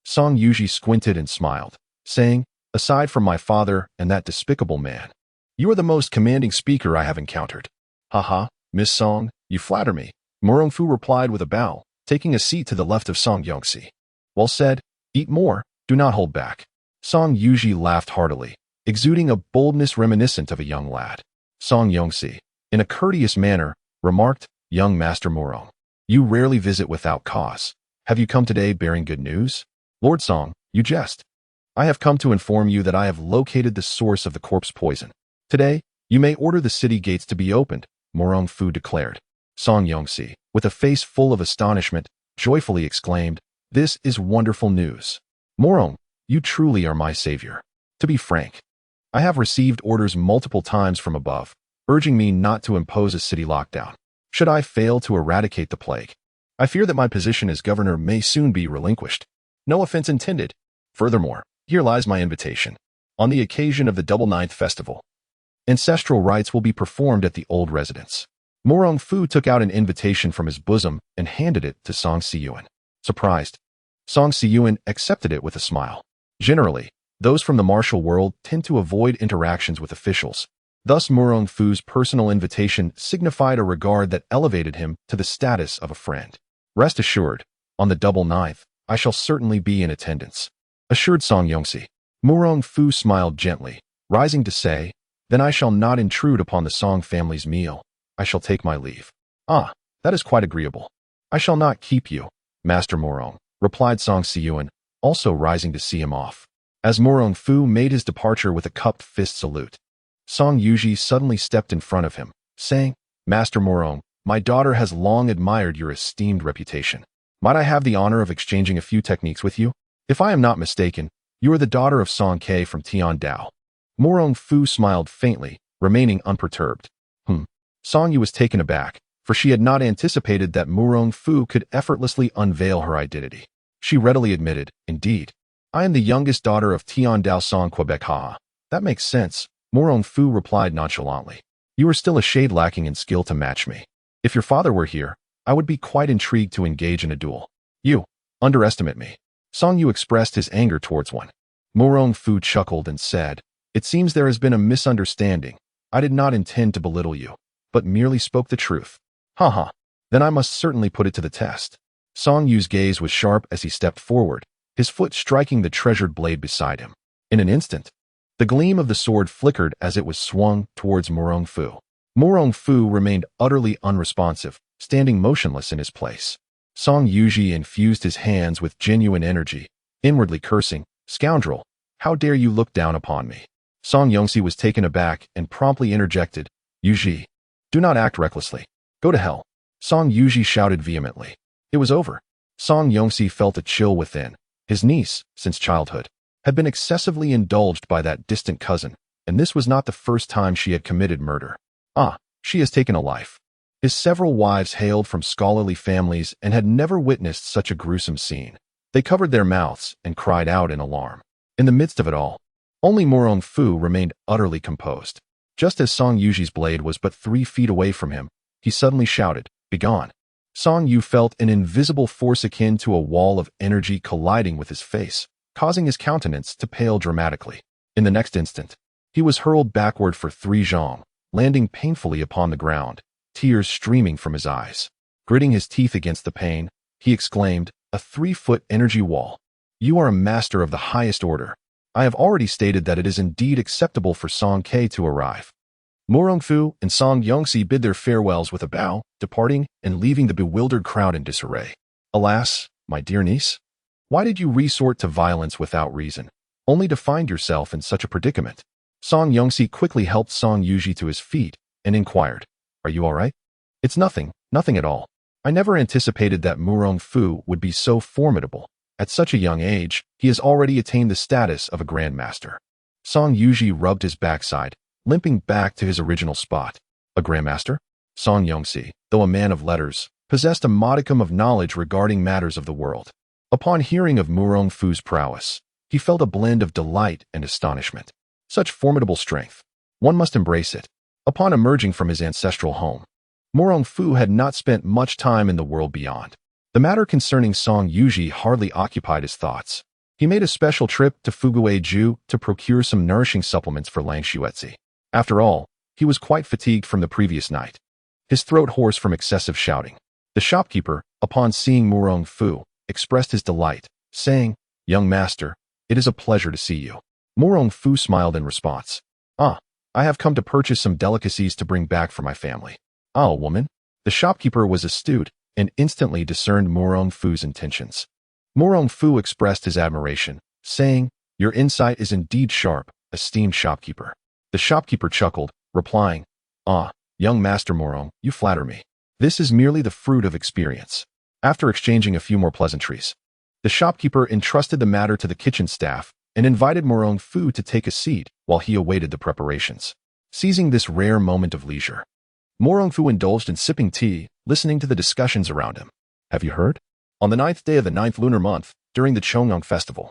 Song Yuji squinted and smiled, saying, Aside from my father and that despicable man, you are the most commanding speaker I have encountered. Haha, Miss Song, you flatter me. Murong Fu replied with a bow, taking a seat to the left of Song Yongxi. Well said, eat more, do not hold back. Song Yuji laughed heartily, exuding a boldness reminiscent of a young lad. Song Yongxi, in a courteous manner, remarked, Young Master Murong, you rarely visit without cause. Have you come today bearing good news? Lord Song, you jest. I have come to inform you that I have located the source of the corpse poison. Today, you may order the city gates to be opened, Murong Fu declared. Song Yongxi, with a face full of astonishment, joyfully exclaimed, This is wonderful news. Murong, you truly are my savior. To be frank, I have received orders multiple times from above, urging me not to impose a city lockdown. Should I fail to eradicate the plague, I fear that my position as governor may soon be relinquished. No offense intended. Furthermore, here lies my invitation. On the occasion of the Double Ninth Festival, ancestral rites will be performed at the old residence. Murong Fu took out an invitation from his bosom and handed it to Song Siyuan. Surprised, Song Siyuan accepted it with a smile. Generally, those from the martial world tend to avoid interactions with officials, Thus Murong Fu's personal invitation signified a regard that elevated him to the status of a friend. Rest assured, on the double ninth, I shall certainly be in attendance, assured Song Yongxi. Murong Fu smiled gently, rising to say, then I shall not intrude upon the Song family's meal. I shall take my leave. Ah, that is quite agreeable. I shall not keep you, Master Murong, replied Song Yuyan, also rising to see him off. As Murong Fu made his departure with a cupped fist salute, Song Yuji suddenly stepped in front of him, saying, Master Murong, my daughter has long admired your esteemed reputation. Might I have the honor of exchanging a few techniques with you? If I am not mistaken, you are the daughter of Song Ke from Tiandao. Murong Fu smiled faintly, remaining unperturbed. Song Yu was taken aback, for she had not anticipated that Murong Fu could effortlessly unveil her identity. She readily admitted, indeed, I am the youngest daughter of Tiandao Song Quebec Ha. That makes sense, Murong Fu replied nonchalantly. You are still a shade lacking in skill to match me. If your father were here, I would be quite intrigued to engage in a duel. You underestimate me. Song Yu expressed his anger towards one. Murong Fu chuckled and said, it seems there has been a misunderstanding. I did not intend to belittle you, but merely spoke the truth. Haha, then I must certainly put it to the test. Song Yu's gaze was sharp as he stepped forward, his foot striking the treasured blade beside him. In an instant, the gleam of the sword flickered as it was swung towards Murong Fu. Murong Fu remained utterly unresponsive, standing motionless in his place. Song Yuji infused his hands with genuine energy, inwardly cursing, scoundrel, how dare you look down upon me? Song Yongxi was taken aback and promptly interjected, Yuji, do not act recklessly. Go to hell. Song Yuji shouted vehemently. It was over. Song Yongxi felt a chill within. His niece, since childhood, had been excessively indulged by that distant cousin, and this was not the first time she had committed murder. Ah, she has taken a life. His several wives hailed from scholarly families and had never witnessed such a gruesome scene. They covered their mouths and cried out in alarm. In the midst of it all, only Murong Fu remained utterly composed. Just as Song Yuji's blade was but 3 feet away from him, he suddenly shouted, begone. Song Yu felt an invisible force akin to a wall of energy colliding with his face, causing his countenance to pale dramatically. In the next instant, he was hurled backward for 3 zhong, landing painfully upon the ground, tears streaming from his eyes. Gritting his teeth against the pain, he exclaimed, a 3-foot energy wall. You are a master of the highest order. I have already stated that it is indeed acceptable for Song Ke to arrive. Murong Fu and Song Yongxi bid their farewells with a bow, departing and leaving the bewildered crowd in disarray. Alas, my dear niece, why did you resort to violence without reason, only to find yourself in such a predicament? Song Yongxi quickly helped Song Yuji to his feet and inquired, are you all right? It's nothing at all. I never anticipated that Murong Fu would be so formidable. At such a young age, he has already attained the status of a grandmaster. Song Yuji rubbed his backside, limping back to his original spot. A grandmaster? Song Yongxi, though a man of letters, possessed a modicum of knowledge regarding matters of the world. Upon hearing of Murong Fu's prowess, he felt a blend of delight and astonishment. Such formidable strength. One must embrace it. Upon emerging from his ancestral home, Murong Fu had not spent much time in the world beyond. The matter concerning Song Yuji hardly occupied his thoughts. He made a special trip to Fugueju to procure some nourishing supplements for Lang Xuetzi. After all, he was quite fatigued from the previous night, his throat hoarse from excessive shouting. The shopkeeper, upon seeing Murong Fu, expressed his delight, saying, young master, it is a pleasure to see you. Murong Fu smiled in response. Ah, I have come to purchase some delicacies to bring back for my family. Ah, woman. The shopkeeper was astute and instantly discerned Murong Fu's intentions. Murong Fu expressed his admiration, saying, your insight is indeed sharp, esteemed shopkeeper. The shopkeeper chuckled, replying, ah, young Master Murong, you flatter me. This is merely the fruit of experience. After exchanging a few more pleasantries, the shopkeeper entrusted the matter to the kitchen staff and invited Murong Fu to take a seat while he awaited the preparations. Seizing this rare moment of leisure, Murong Fu indulged in sipping tea, listening to the discussions around him. Have you heard? On the 9th day of the 9th lunar month, during the Chongyang festival,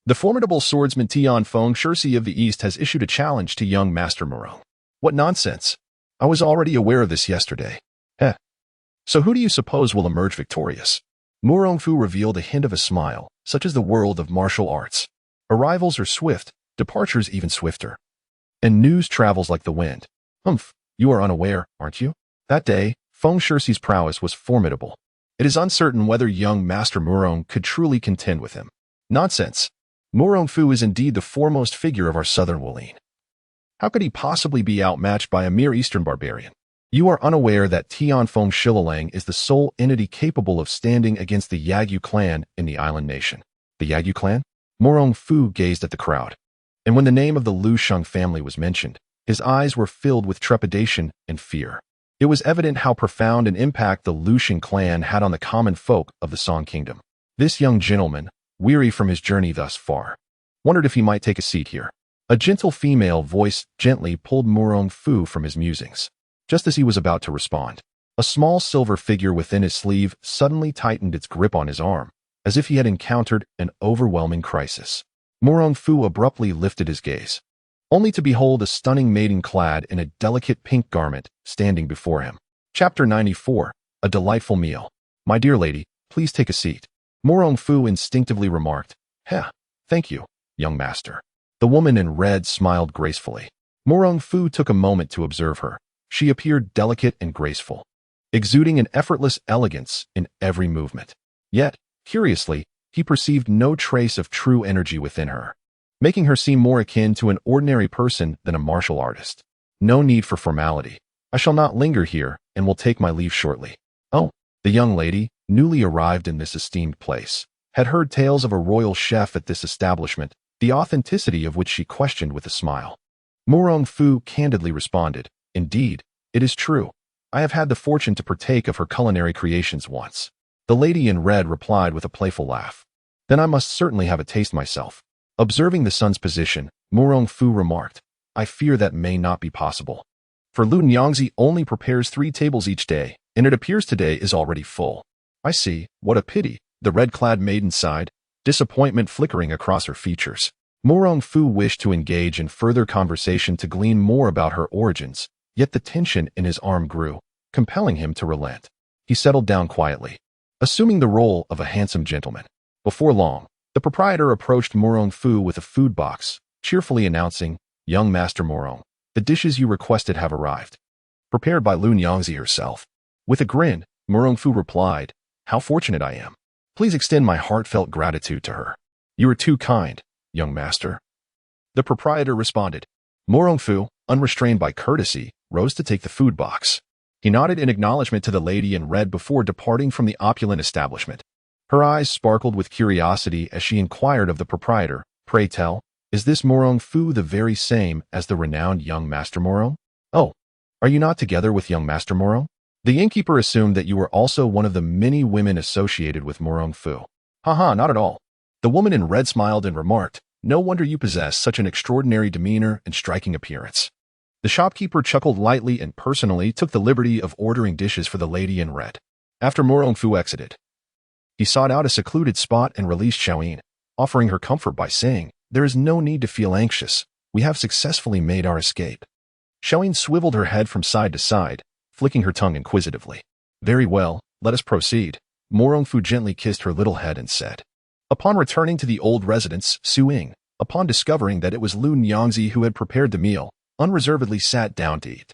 the formidable swordsman Tian Feng Shirsi of the East has issued a challenge to young Master Murong. What nonsense! I was already aware of this yesterday. Heh. So who do you suppose will emerge victorious? Murong Fu revealed a hint of a smile, such as the world of martial arts. Arrivals are swift, departures even swifter. and news travels like the wind. Humph, you are unaware, aren't you? That day, Feng Shixi's prowess was formidable. It is uncertain whether young Master Murong could truly contend with him. Nonsense. Murong Fu is indeed the foremost figure of our southern Wuling. How could he possibly be outmatched by a mere eastern barbarian? You are unaware that Tianfeng Shilalang is the sole entity capable of standing against the Yagyu clan in the island nation. The Yagyu clan? Murong Fu gazed at the crowd, and when the name of the Lu Sheng family was mentioned, his eyes were filled with trepidation and fear. It was evident how profound an impact the Lu Sheng clan had on the common folk of the Song Kingdom. This young gentleman, weary from his journey thus far, wondered if he might take a seat here. A gentle female voice gently pulled Murong Fu from his musings. Just as he was about to respond, a small silver figure within his sleeve suddenly tightened its grip on his arm, as if he had encountered an overwhelming crisis. Murong Fu abruptly lifted his gaze, only to behold a stunning maiden clad in a delicate pink garment standing before him. Chapter 94. A Delightful Meal. My dear lady, please take a seat. Murong Fu instinctively remarked. Thank you, young master. The woman in red smiled gracefully. Murong Fu took a moment to observe her. She appeared delicate and graceful, exuding an effortless elegance in every movement. Yet, curiously, he perceived no trace of true energy within her, making her seem more akin to an ordinary person than a martial artist. No need for formality. I shall not linger here and will take my leave shortly. Oh, the young lady, newly arrived in this esteemed place, had heard tales of a royal chef at this establishment, the authenticity of which she questioned with a smile. Murong Fu candidly responded, Indeed, it is true. I have had the fortune to partake of her culinary creations once. The lady in red replied with a playful laugh. Then I must certainly have a taste myself. Observing the son's position, Murong Fu remarked, I fear that may not be possible. For Lu Nyangzi only prepares 3 tables each day, and it appears today is already full. I see, what a pity, the red-clad maiden sighed, disappointment flickering across her features. Murong Fu wished to engage in further conversation to glean more about her origins, yet the tension in his arm grew, compelling him to relent. He settled down quietly, assuming the role of a handsome gentleman. Before long, the proprietor approached Murong Fu with a food box, cheerfully announcing, Young Master Murong, the dishes you requested have arrived. Prepared by Lu Nyangzi herself. With a grin, Murong Fu replied, How fortunate I am. Please extend my heartfelt gratitude to her. You are too kind, young master. The proprietor responded. Murong Fu, unrestrained by courtesy, rose to take the food box. He nodded in acknowledgement to the lady in red before departing from the opulent establishment. Her eyes sparkled with curiosity as she inquired of the proprietor, Pray tell, is this Murong Fu the very same as the renowned young Master Murong? Oh, are you not together with young Master Murong? The innkeeper assumed that you were also one of the many women associated with Murong Fu. Haha, not at all. The woman in red smiled and remarked, No wonder you possess such an extraordinary demeanor and striking appearance. The shopkeeper chuckled lightly and personally took the liberty of ordering dishes for the lady in red. After Murong Fu exited, he sought out a secluded spot and released Yuyan, offering her comfort by saying, There is no need to feel anxious. We have successfully made our escape. Yuyan swiveled her head from side to side, flicking her tongue inquisitively. Very well, let us proceed. Murong Fu gently kissed her little head and said. Upon returning to the old residence, Su Ying, upon discovering that it was Lu Nyangzi who had prepared the meal, unreservedly sat down to eat.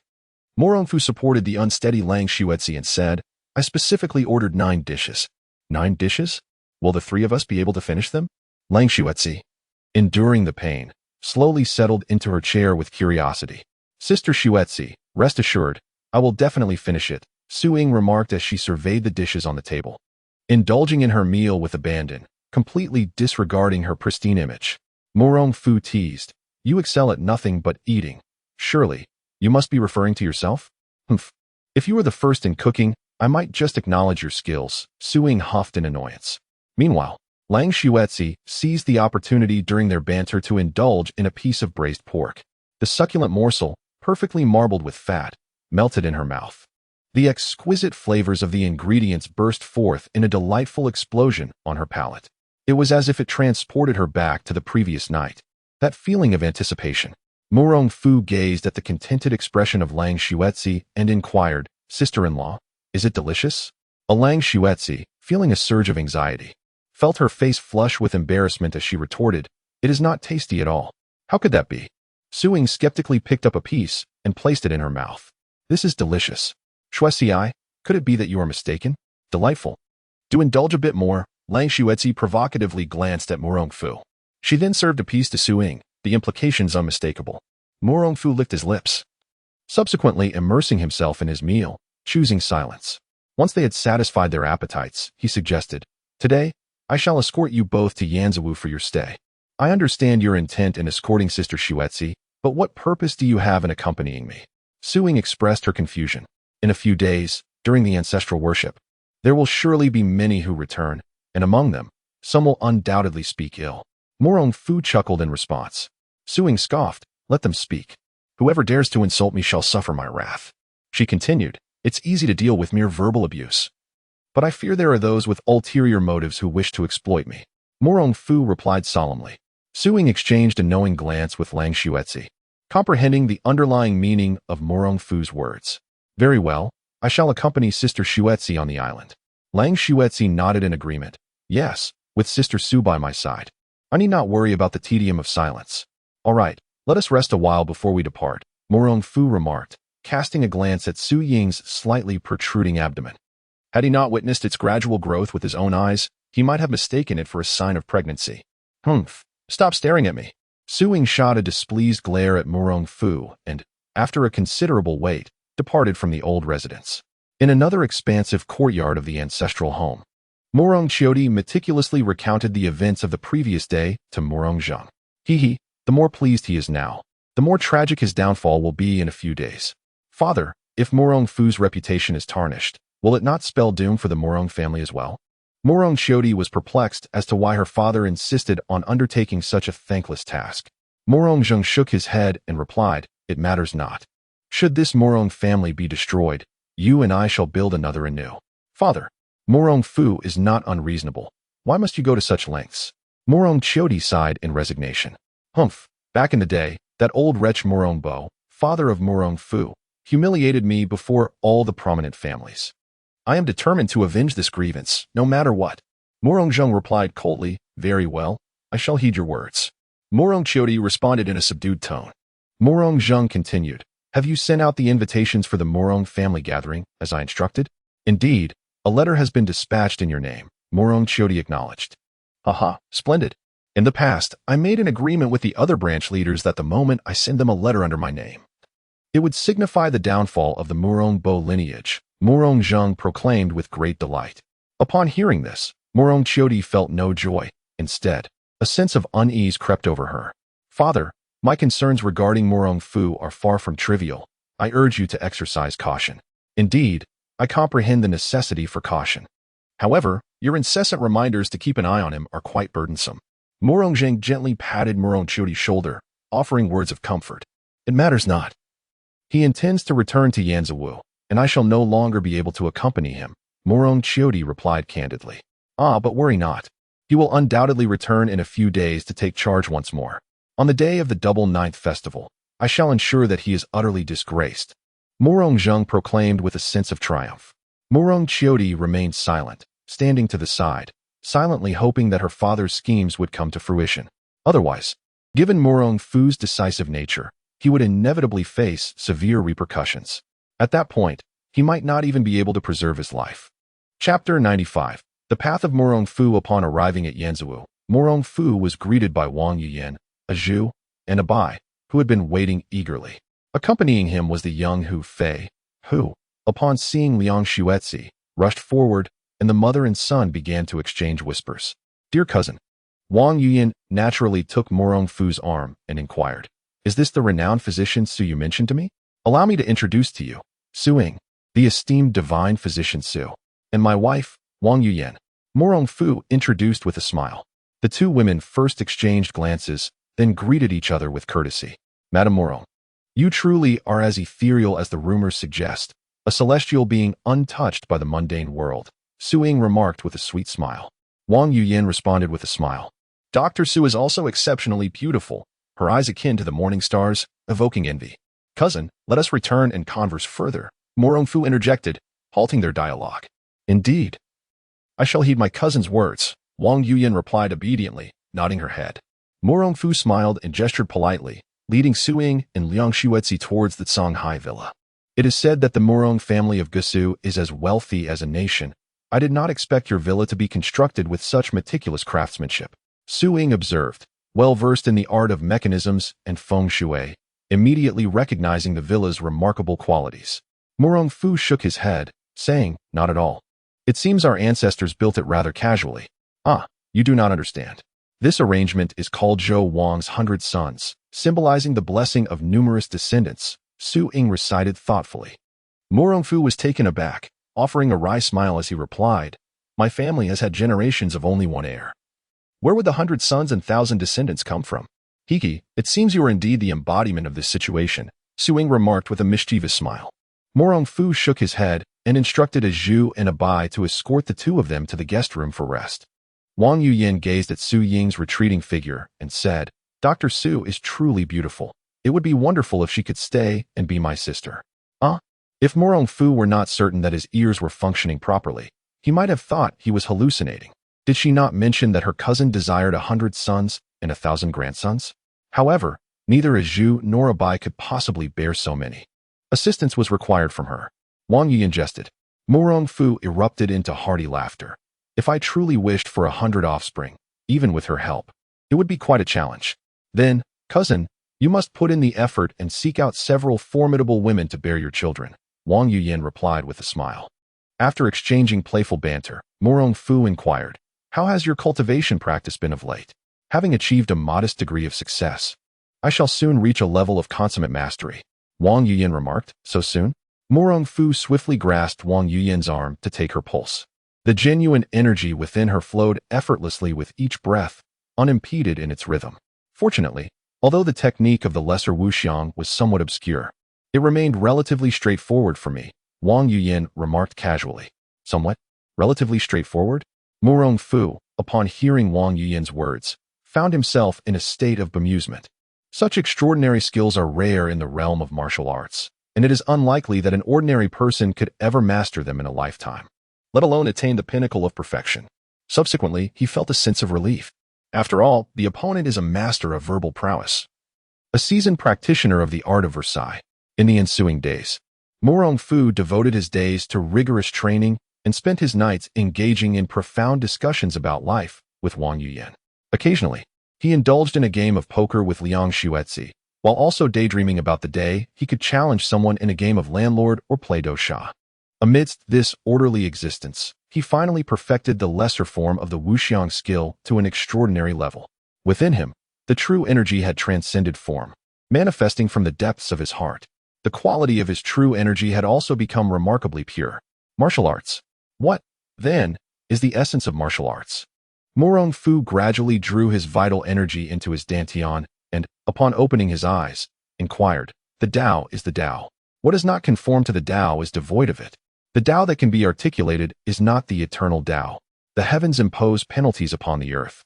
Murong Fu supported the unsteady Lang Xuetzi and said, I specifically ordered 9 dishes. 9 dishes? Will the 3 of us be able to finish them? Lang Xuetzi, enduring the pain, slowly settled into her chair with curiosity. Sister Xuetzi, rest assured, I will definitely finish it, Su Ying remarked as she surveyed the dishes on the table. Indulging in her meal with abandon, completely disregarding her pristine image, Murong Fu teased, You excel at nothing but eating. Surely, you must be referring to yourself? Humph. If you were the first in cooking, I might just acknowledge your skills, Su Ying huffed in annoyance. Meanwhile, Lang Xuetzi seized the opportunity during their banter to indulge in a piece of braised pork. The succulent morsel, perfectly marbled with fat, melted in her mouth. The exquisite flavors of the ingredients burst forth in a delightful explosion on her palate. It was as if it transported her back to the previous night. That feeling of anticipation. Murong Fu gazed at the contented expression of Lang Xuetzi and inquired, Sister-in-law, is it delicious? A Lang Xuetzi, feeling a surge of anxiety, felt her face flush with embarrassment as she retorted, It is not tasty at all. How could that be? Su-ying skeptically picked up a piece and placed it in her mouth. This is delicious. Shuexi, could it be that you are mistaken? Delightful. To indulge a bit more, Lang Shuexi provocatively glanced at Murong Fu. She then served a piece to Su-ying, the implications unmistakable. Murong Fu licked his lips, subsequently immersing himself in his meal, choosing silence. Once they had satisfied their appetites, he suggested, "Today, I shall escort you both to Yanzhou for your stay. I understand your intent in escorting Sister Shuexi, but what purpose do you have in accompanying me?" Su-ying expressed her confusion. In a few days, during the ancestral worship, there will surely be many who return, and among them, some will undoubtedly speak ill. Murong Fu chuckled in response. Su-ying scoffed, "Let them speak. Whoever dares to insult me shall suffer my wrath." She continued, "It's easy to deal with mere verbal abuse, but I fear there are those with ulterior motives who wish to exploit me." Murong Fu replied solemnly. Su-ying exchanged a knowing glance with Lang Shuexi, comprehending the underlying meaning of Murong Fu's words. "Very well, I shall accompany Sister Shuexi on the island." Lang Shuexi nodded in agreement. "Yes, with Sister Su by my side. I need not worry about the tedium of silence." "All right, let us rest a while before we depart," Murong Fu remarked, casting a glance at Su-ying's slightly protruding abdomen. Had he not witnessed its gradual growth with his own eyes, he might have mistaken it for a sign of pregnancy. "Humph, stop staring at me." Su-ying shot a displeased glare at Murong Fu and, after a considerable wait, departed from the old residence. In another expansive courtyard of the ancestral home, Murong Qiudi meticulously recounted the events of the previous day to Murong Zheng. The more pleased he is now, the more tragic his downfall will be in a few days. "Father, if Murong Fu's reputation is tarnished, will it not spell doom for the Murong family as well?" Murong Qiudi was perplexed as to why her father insisted on undertaking such a thankless task. Murong Zheng shook his head and replied, "It matters not. Should this Murong family be destroyed, you and I shall build another anew." "Father, Murong Fu is not unreasonable. Why must you go to such lengths?" Murong Qiudi sighed in resignation. "Humph, back in the day, that old wretch Murong Bo, father of Murong Fu, humiliated me before all the prominent families. I am determined to avenge this grievance, no matter what." Murong Zheng replied coldly, "Very well, I shall heed your words." Murong Qiudi responded in a subdued tone. Murong Zheng continued, "Have you sent out the invitations for the Murong family gathering, as I instructed?" "Indeed, a letter has been dispatched in your name," Murong Qiudi acknowledged. "Haha, splendid. In the past, I made an agreement with the other branch leaders that the moment I send them a letter under my name, it would signify the downfall of the Murong Bo lineage," Murong Zheng proclaimed with great delight. Upon hearing this, Murong Qiudi felt no joy. Instead, a sense of unease crept over her. "Father, my concerns regarding Murong Fu are far from trivial. I urge you to exercise caution." "Indeed, I comprehend the necessity for caution. However, your incessant reminders to keep an eye on him are quite burdensome." Murong Zheng gently patted Murong Qiudi's shoulder, offering words of comfort. "It matters not. He intends to return to Yanzhou, and I shall no longer be able to accompany him," Murong Qiudi replied candidly. "Ah, but worry not. He will undoubtedly return in a few days to take charge once more. On the day of the double ninth festival, I shall ensure that he is utterly disgraced," Murong Zheng proclaimed with a sense of triumph. Murong Qiudi remained silent, standing to the side, silently hoping that her father's schemes would come to fruition. Otherwise, given Murong Fu's decisive nature, he would inevitably face severe repercussions. At that point, he might not even be able to preserve his life. Chapter 95. The Path of Murong Fu. Upon arriving at Yanzhou, Murong Fu was greeted by Wang, Yuyan, a Zhu, and a Bai, who had been waiting eagerly. Accompanying him was the young Hu Fei, who, upon seeing Liang Shuexi, rushed forward, and the mother and son began to exchange whispers. "Dear cousin." Wang Yuyan naturally took Murong Fu's arm and inquired, "Is this the renowned physician Su you mentioned to me? Allow me to introduce to you, Su-ying, the esteemed divine physician Su, and my wife, Wang Yuyan." Murong Fu introduced with a smile. The two women first exchanged glances, then greeted each other with courtesy. "Madame Murong, you truly are as ethereal as the rumors suggest, a celestial being untouched by the mundane world," Su-ying remarked with a sweet smile. Wang Yuyan responded with a smile. "Dr. Su is also exceptionally beautiful, her eyes akin to the morning stars, evoking envy." "Cousin, let us return and converse further," Murong Fu interjected, halting their dialogue. "Indeed. I shall heed my cousin's words," Wang Yuyan replied obediently, nodding her head. Murong Fu smiled and gestured politely, leading Su Ying and Liang Xuetzi towards the Songhai villa. It is said that the Murong family of Gusu is as wealthy as a nation. I did not expect your villa to be constructed with such meticulous craftsmanship, Su Ying observed, well versed in the art of mechanisms and feng shui, immediately recognizing the villa's remarkable qualities. Murong Fu shook his head, saying, not at all. It seems our ancestors built it rather casually. Ah, you do not understand. This arrangement is called Zhou Wang's 100 Sons, symbolizing the blessing of numerous descendants, Su Ying recited thoughtfully. Murong Fu was taken aback, offering a wry smile as he replied, my family has had generations of only one heir. Where would the 100 sons and 1,000 descendants come from? Hiki, it seems you are indeed the embodiment of this situation, Su Ying remarked with a mischievous smile. Murong Fu shook his head and instructed a Zhu and a Bai to escort the two of them to the guest room for rest. Wang Yuyan gazed at Su Ying's retreating figure and said, Dr. Su is truly beautiful. It would be wonderful if she could stay and be my sister. If Murong Fu were not certain that his ears were functioning properly, he might have thought he was hallucinating. Did she not mention that her cousin desired 100 sons and 1,000 grandsons? However, neither a Zhu nor a Bai could possibly bear so many. Assistance was required from her. Wang Yuyan jested. Murong Fu erupted into hearty laughter. If I truly wished for 100 offspring, even with her help, it would be quite a challenge. Then, cousin, you must put in the effort and seek out several formidable women to bear your children, Wang Yuyan replied with a smile. After exchanging playful banter, Murong Fu inquired, how has your cultivation practice been of late? Having achieved a modest degree of success, I shall soon reach a level of consummate mastery, Wang Yuyan remarked. So soon? Murong Fu swiftly grasped Wang Yuyan's arm to take her pulse. The genuine energy within her flowed effortlessly with each breath, unimpeded in its rhythm. Fortunately, although the technique of the lesser wuxiang was somewhat obscure, it remained relatively straightforward for me, Wang Yuyan remarked casually. Somewhat? Relatively straightforward? Murong Fu, upon hearing Wang Yuyan's words, found himself in a state of bemusement. Such extraordinary skills are rare in the realm of martial arts, and it is unlikely that an ordinary person could ever master them in a lifetime, let alone attain the pinnacle of perfection. Subsequently, he felt a sense of relief. After all, the opponent is a master of verbal prowess, a seasoned practitioner of the art of Versailles. In the ensuing days, Murong Fu devoted his days to rigorous training and spent his nights engaging in profound discussions about life with Wang Yuyan. Occasionally, he indulged in a game of poker with Liang Xuetzi, while also daydreaming about the day he could challenge someone in a game of landlord or play-doh sha. Amidst this orderly existence, he finally perfected the lesser form of the wuxiang skill to an extraordinary level. Within him, the true energy had transcended form, manifesting from the depths of his heart. The quality of his true energy had also become remarkably pure. Martial arts. What, then, is the essence of martial arts? Murong Fu gradually drew his vital energy into his dantian and, upon opening his eyes, inquired, the Tao is the Tao. What does not conform to the Tao is devoid of it. The Tao that can be articulated is not the eternal Tao. The heavens impose penalties upon the earth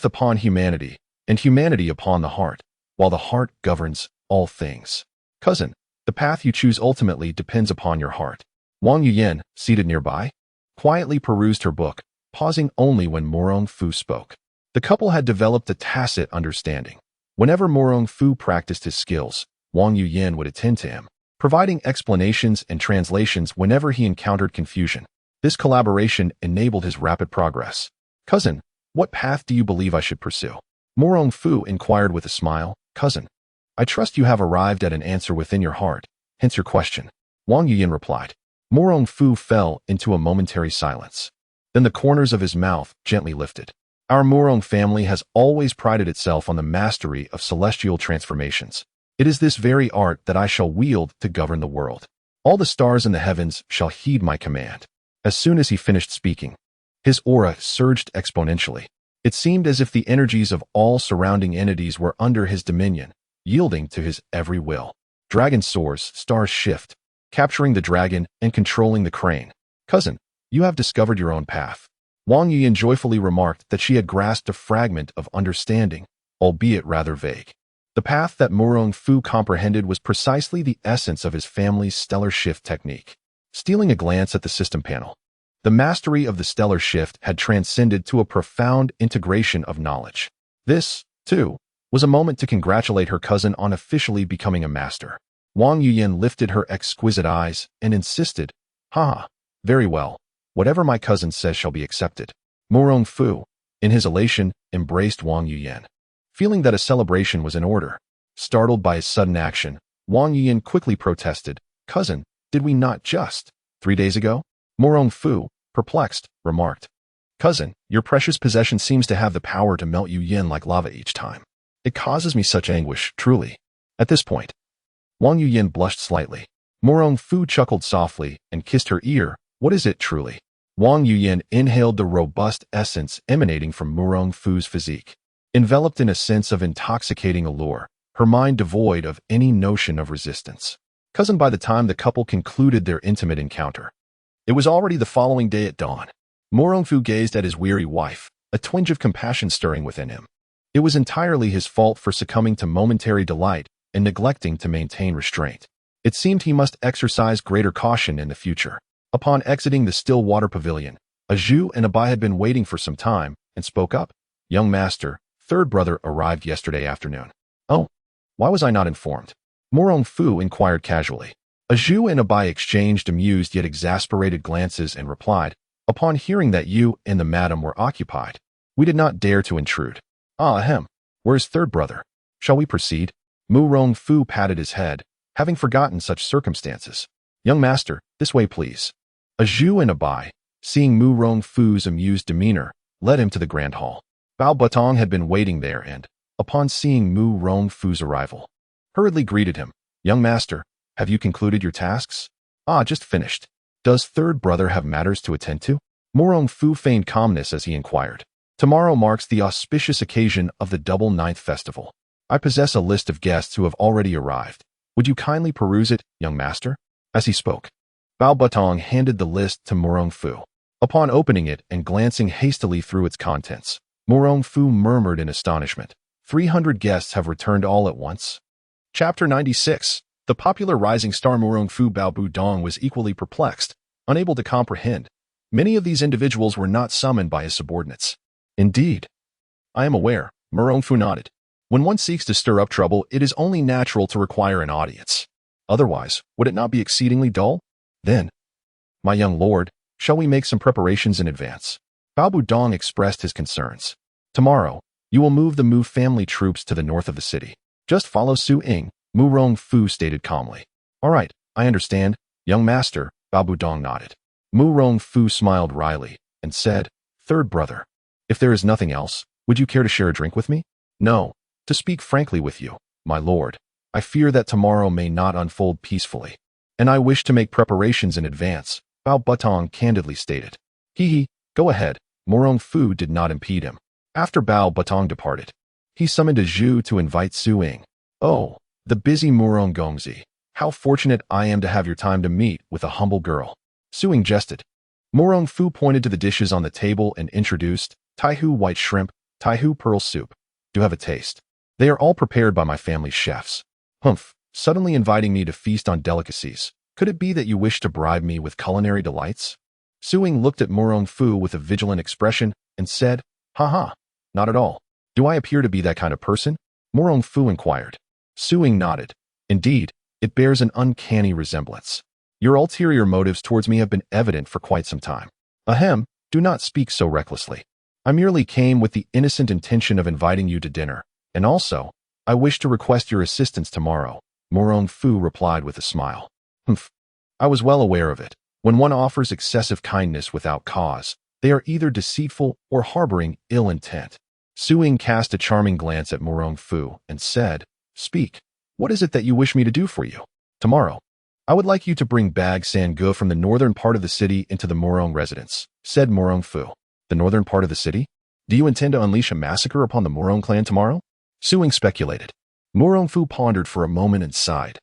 upon humanity, and humanity upon the heart, while the heart governs all things. Cousin, the path you choose ultimately depends upon your heart. Wang Yuyan, seated nearby, quietly perused her book, pausing only when Murong Fu spoke. The couple had developed a tacit understanding. Whenever Murong Fu practiced his skills, Wang Yuyan would attend to him, providing explanations and translations whenever he encountered confusion. This collaboration enabled his rapid progress. Cousin, what path do you believe I should pursue? Murong Fu inquired with a smile. Cousin, I trust you have arrived at an answer within your heart, hence your question. Wang Yuyan replied. Murong Fu fell into a momentary silence. Then the corners of his mouth gently lifted. Our Murong family has always prided itself on the mastery of celestial transformations. It is this very art that I shall wield to govern the world. All the stars in the heavens shall heed my command. As soon as he finished speaking, his aura surged exponentially. It seemed as if the energies of all surrounding entities were under his dominion, yielding to his every will. Dragon soars, stars shift, capturing the dragon and controlling the crane. Cousin, you have discovered your own path. Wang Yuyan joyfully remarked that she had grasped a fragment of understanding, albeit rather vague. The path that Murong Fu comprehended was precisely the essence of his family's stellar shift technique. Stealing a glance at the system panel, the mastery of the stellar shift had transcended to a profound integration of knowledge. This, too, was a moment to congratulate her cousin on officially becoming a master. Wang Yuyan lifted her exquisite eyes and insisted, "Haha, very well. Whatever my cousin says shall be accepted." Murong Fu, in his elation, embraced Wang Yuyan, feeling that a celebration was in order. Startled by his sudden action, Wang Yuyan quickly protested, "Cousin, did we not just 3 days ago?" Murong Fu, perplexed, remarked, "Cousin, your precious possession seems to have the power to melt Yuyan like lava each time. It causes me such anguish, truly." At this point, Wang Yuyan blushed slightly. Murong Fu chuckled softly and kissed her ear. "What is it, truly?" Wang Yuyan inhaled the robust essence emanating from Murong Fu's physique. Enveloped in a sense of intoxicating allure, her mind devoid of any notion of resistance. Cousin, by the time the couple concluded their intimate encounter, it was already the following day at dawn. Murong Fu gazed at his weary wife, a twinge of compassion stirring within him. It was entirely his fault for succumbing to momentary delight and neglecting to maintain restraint. It seemed he must exercise greater caution in the future. Upon exiting the still water pavilion, a Zhu and a Bai had been waiting for some time and spoke up. "Young master, third brother arrived yesterday afternoon." "Oh, why was I not informed?" Murong Fu inquired casually. A Zhu and a Bai exchanged amused yet exasperated glances and replied, "Upon hearing that you and the madam were occupied, we did not dare to intrude." "Ah, ahem. Where is third brother? Shall we proceed?" Murong Fu patted his head, having forgotten such circumstances. "Young master, this way please." A Zhu and a Bai, seeing Murong Fu's amused demeanor, led him to the grand hall. Bao Butong had been waiting there and, upon seeing Murong Fu's arrival, hurriedly greeted him. "Young master, have you concluded your tasks?" "Ah, just finished." "Does third brother have matters to attend to?" Murong Fu feigned calmness as he inquired. "Tomorrow marks the auspicious occasion of the Double Ninth Festival. I possess a list of guests who have already arrived. Would you kindly peruse it, young master?" As he spoke, Bao Butong handed the list to Murong Fu. Upon opening it and glancing hastily through its contents, Murong Fu murmured in astonishment, 300 guests have returned all at once." Chapter 96. The popular rising star Murong Fu Bao Budong was equally perplexed, unable to comprehend. Many of these individuals were not summoned by his subordinates. "Indeed, I am aware," Murong Fu nodded. "When one seeks to stir up trouble, it is only natural to require an audience. Otherwise, would it not be exceedingly dull? Then, my young lord, shall we make some preparations in advance?" Bao Budong expressed his concerns. "Tomorrow, you will move the Mu family troops to the north of the city. Just follow Su Ying," Murong Fu stated calmly. "All right, I understand, young master," Bao Budong nodded. Murong Fu smiled wryly and said, "Third brother, if there is nothing else, would you care to share a drink with me?" "No. To speak frankly with you, my lord, I fear that tomorrow may not unfold peacefully, and I wish to make preparations in advance," Bao Butong candidly stated. "Hee, go ahead." Murong Fu did not impede him. After Bao Butong departed, he summoned a Zhu to invite Su Ying. "Oh, the busy Murong Gongzi, how fortunate I am to have your time to meet with a humble girl." Su Ying jested. Murong Fu pointed to the dishes on the table and introduced, "Taihu white shrimp, Taihu pearl soup. Do have a taste. They are all prepared by my family's chefs." "Humph, suddenly inviting me to feast on delicacies. Could it be that you wish to bribe me with culinary delights?" Su Ying looked at Murong Fu with a vigilant expression and said, "Haha, not at all. Do I appear to be that kind of person?" Murong Fu inquired. Su Ying nodded. "Indeed, it bears an uncanny resemblance. Your ulterior motives towards me have been evident for quite some time." "Ahem, do not speak so recklessly. I merely came with the innocent intention of inviting you to dinner, and also, I wish to request your assistance tomorrow," Murong Fu replied with a smile. "Humph, I was well aware of it. When one offers excessive kindness without cause, they are either deceitful or harboring ill intent." Su Ying cast a charming glance at Murong Fu and said, "Speak. What is it that you wish me to do for you?" "Tomorrow, I would like you to bring Bag Sangu from the northern part of the city into the Murong residence," said Murong Fu. "The northern part of the city? Do you intend to unleash a massacre upon the Murong clan tomorrow?" Su Ying speculated. Murong Fu pondered for a moment and sighed.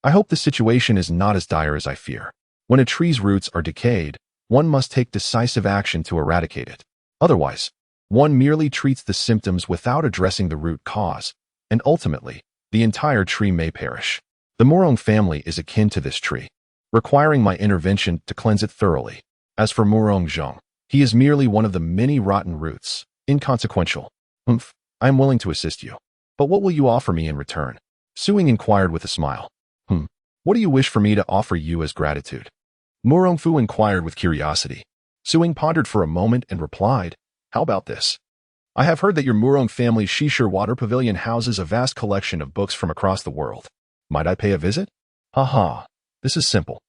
"I hope the situation is not as dire as I fear. When a tree's roots are decayed, one must take decisive action to eradicate it. Otherwise, one merely treats the symptoms without addressing the root cause, and ultimately, the entire tree may perish. The Murong family is akin to this tree, requiring my intervention to cleanse it thoroughly. As for Murong Zhong, he is merely one of the many rotten roots, inconsequential. Humph, I am willing to assist you." But what will you offer me in return? Suing inquired with a smile. What do you wish for me to offer you as gratitude? Murong Fu inquired with curiosity. Suing pondered for a moment and replied, how about this? I have heard that your Murong family Shishir Water Pavilion houses a vast collection of books from across the world. Might I pay a visit? Haha, this is simple.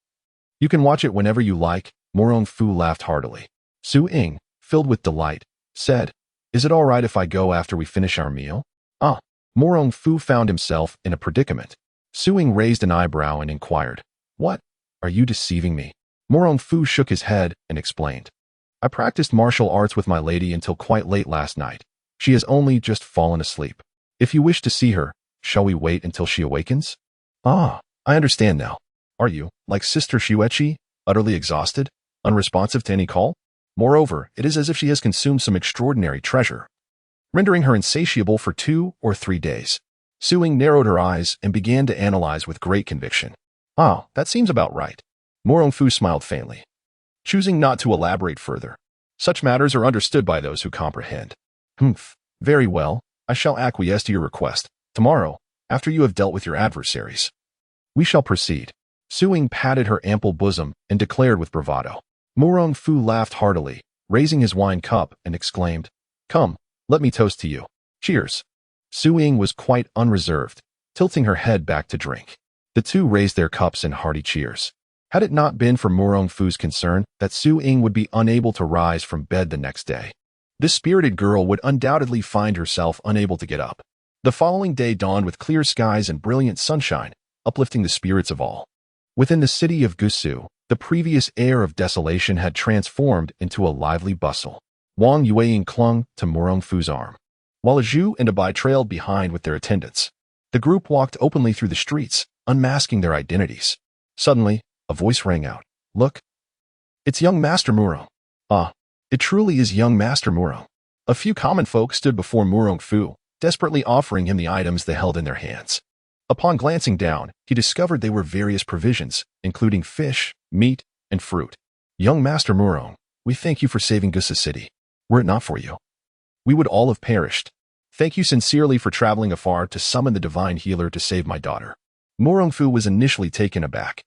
You can watch it whenever you like. Murong Fu laughed heartily. Su Ying, filled with delight, said, is it all right if I go after we finish our meal? Murong Fu found himself in a predicament. Su Ying raised an eyebrow and inquired, what? Are you deceiving me? Murong Fu shook his head and explained, I practiced martial arts with my lady until quite late last night. She has only just fallen asleep. If you wish to see her, shall we wait until she awakens? I understand now. Are you, like Sister Xueqi, utterly exhausted, unresponsive to any call? Moreover, it is as if she has consumed some extraordinary treasure, rendering her insatiable for 2 or 3 days. Su Ying narrowed her eyes and began to analyze with great conviction. That seems about right. Murong Fu smiled faintly, choosing not to elaborate further. Such matters are understood by those who comprehend. Very well, I shall acquiesce to your request. Tomorrow, after you have dealt with your adversaries, we shall proceed. Su Ying patted her ample bosom and declared with bravado. Murong Fu laughed heartily, raising his wine cup and exclaimed, come, let me toast to you. Cheers. Su Ying was quite unreserved, tilting her head back to drink. The two raised their cups in hearty cheers. Had it not been for Murong Fu's concern that Su Ying would be unable to rise from bed the next day, this spirited girl would undoubtedly find herself unable to get up. The following day dawned with clear skies and brilliant sunshine, uplifting the spirits of all. Within the city of Gusu, the previous air of desolation had transformed into a lively bustle. Wang Yuyan clung to Murong Fu's arm, while a Zhu and a Bai trailed behind with their attendants. The group walked openly through the streets, unmasking their identities. Suddenly, a voice rang out. Look! It's young Master Murong. It truly is young Master Murong. A few common folk stood before Murong Fu, desperately offering him the items they held in their hands. Upon glancing down, he discovered they were various provisions, including fish, meat, and fruit. Young Master Murong, we thank you for saving Gusu City. Were it not for you, we would all have perished. Thank you sincerely for traveling afar to summon the divine healer to save my daughter. Murong Fu was initially taken aback.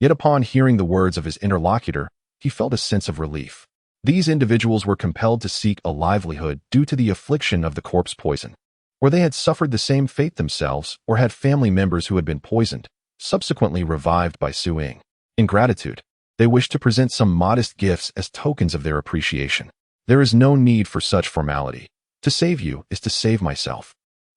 Yet upon hearing the words of his interlocutor, he felt a sense of relief. These individuals were compelled to seek a livelihood due to the affliction of the corpse poison, or they had suffered the same fate themselves or had family members who had been poisoned, subsequently revived by Su Ying. In gratitude, they wished to present some modest gifts as tokens of their appreciation. There is no need for such formality. To save you is to save myself.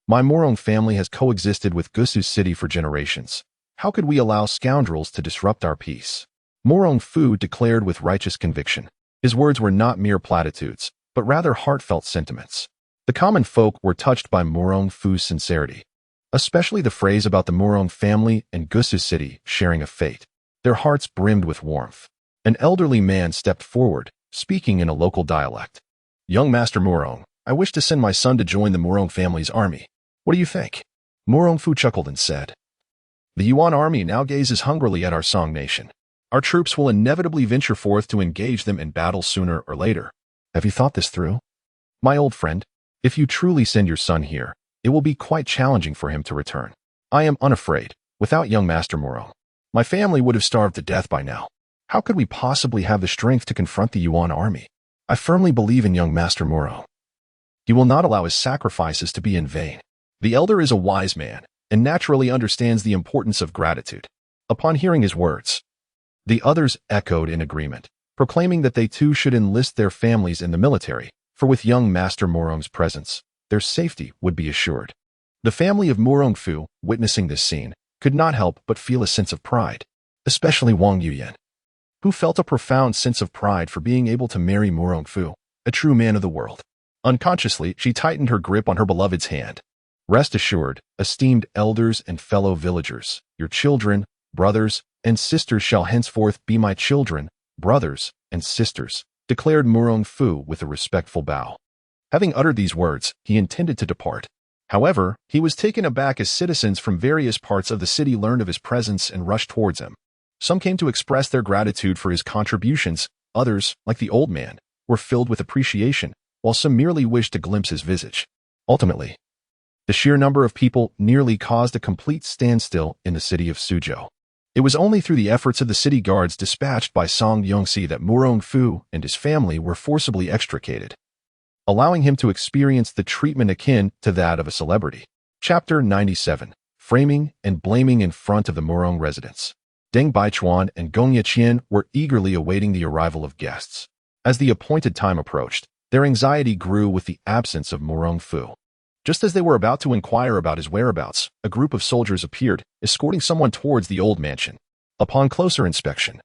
My Murong family has coexisted with Gusu City for generations. How could we allow scoundrels to disrupt our peace? Murong Fu declared with righteous conviction. His words were not mere platitudes, but rather heartfelt sentiments. The common folk were touched by Murong Fu's sincerity, especially the phrase about the Murong family and Gusu City sharing a fate. Their hearts brimmed with warmth. An elderly man stepped forward, speaking in a local dialect. Young Master Murong, I wish to send my son to join the Murong family's army. What do you think? Murong Fu chuckled and said, the Yuan army now gazes hungrily at our Song nation. Our troops will inevitably venture forth to engage them in battle sooner or later. Have you thought this through? My old friend, if you truly send your son here, it will be quite challenging for him to return. I am unafraid. Without young Master Murong, my family would have starved to death by now. How could we possibly have the strength to confront the Yuan army? I firmly believe in young Master Murong. He will not allow his sacrifices to be in vain. The elder is a wise man, and naturally understands the importance of gratitude. Upon hearing his words, the others echoed in agreement, proclaiming that they too should enlist their families in the military, for with young Master Murong's presence, their safety would be assured. The family of Murong Fu, witnessing this scene, could not help but feel a sense of pride, especially Wang Yuyan, who felt a profound sense of pride for being able to marry Murong Fu, a true man of the world. Unconsciously, she tightened her grip on her beloved's hand. Rest assured, esteemed elders and fellow villagers, your children, brothers, and sisters shall henceforth be my children, brothers, and sisters, declared Murong Fu with a respectful bow. Having uttered these words, he intended to depart. However, he was taken aback as citizens from various parts of the city learned of his presence and rushed towards him. Some came to express their gratitude for his contributions, others, like the old man, were filled with appreciation, while some merely wished to glimpse his visage. Ultimately, The sheer number of people nearly caused a complete standstill in the city of Suzhou. It was only through the efforts of the city guards dispatched by Song Yongxi that Murong Fu and his family were forcibly extricated, allowing him to experience the treatment akin to that of a celebrity. Chapter 97. Framing and Blaming in Front of the Murong Residence. Deng Baichuan and Gong Yeqian were eagerly awaiting the arrival of guests. As the appointed time approached, their anxiety grew with the absence of Murong Fu. Just as they were about to inquire about his whereabouts, a group of soldiers appeared, escorting someone towards the old mansion. Upon closer inspection,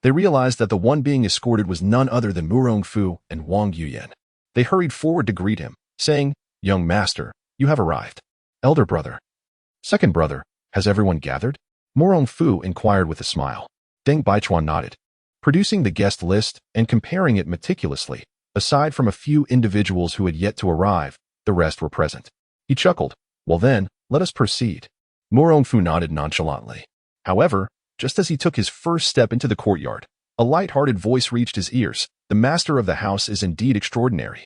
they realized that the one being escorted was none other than Murong Fu and Wang Yuyan. They hurried forward to greet him, saying, "Young master, you have arrived. Elder brother. Second brother, has everyone gathered?" Murong Fu inquired with a smile. Deng Baichuan nodded, producing the guest list and comparing it meticulously. Aside from a few individuals who had yet to arrive, the rest were present. He chuckled. "Well then, let us proceed." Murong Fu nodded nonchalantly. However, just as he took his first step into the courtyard, a light-hearted voice reached his ears. "The master of the house is indeed extraordinary.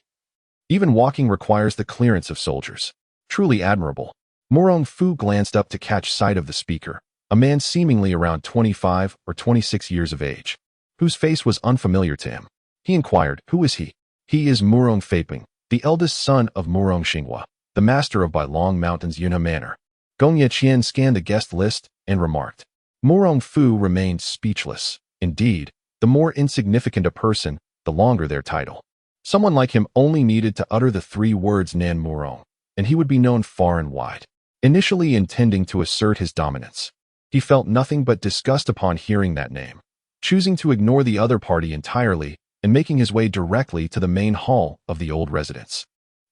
Even walking requires the clearance of soldiers. Truly admirable." Murong Fu glanced up to catch sight of the speaker, a man seemingly around 25 or 26 years of age, whose face was unfamiliar to him. He inquired, "Who is he?" "He is Murong Faping, the eldest son of Murong Xinghua, the master of Bailong Mountain's Yunhe Manor." Gong Yeqian scanned the guest list and remarked. Murong Fu remained speechless. Indeed, the more insignificant a person, the longer their title. Someone like him only needed to utter the 3 words Nan Murong, and he would be known far and wide. Initially intending to assert his dominance, he felt nothing but disgust upon hearing that name, choosing to ignore the other party entirely and making his way directly to the main hall of the old residence.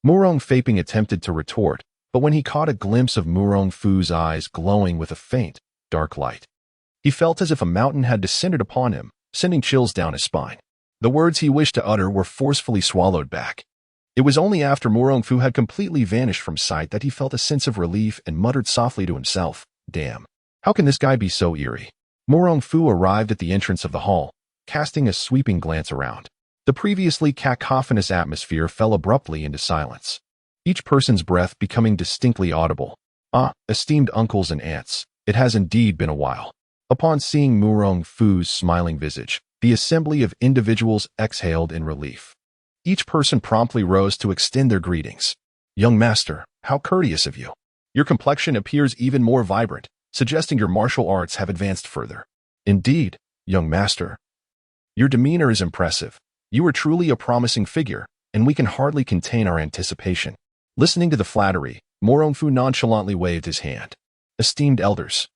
Murong Faping attempted to retort, but when he caught a glimpse of Murong Fu's eyes glowing with a faint, dark light, he felt as if a mountain had descended upon him, sending chills down his spine. The words he wished to utter were forcefully swallowed back. It was only after Murong Fu had completely vanished from sight that he felt a sense of relief and muttered softly to himself, "Damn. How can this guy be so eerie?" Murong Fu arrived at the entrance of the hall, casting a sweeping glance around. The previously cacophonous atmosphere fell abruptly into silence, each person's breath becoming distinctly audible. "Ah, esteemed uncles and aunts, it has indeed been a while." Upon seeing Murong Fu's smiling visage, the assembly of individuals exhaled in relief. Each person promptly rose to extend their greetings. "Young master, how courteous of you. Your complexion appears even more vibrant, suggesting your martial arts have advanced further." "Indeed, young master. Your demeanor is impressive. You are truly a promising figure, and we can hardly contain our anticipation." Listening to the flattery, Murong Fu nonchalantly waved his hand. "Esteemed elders,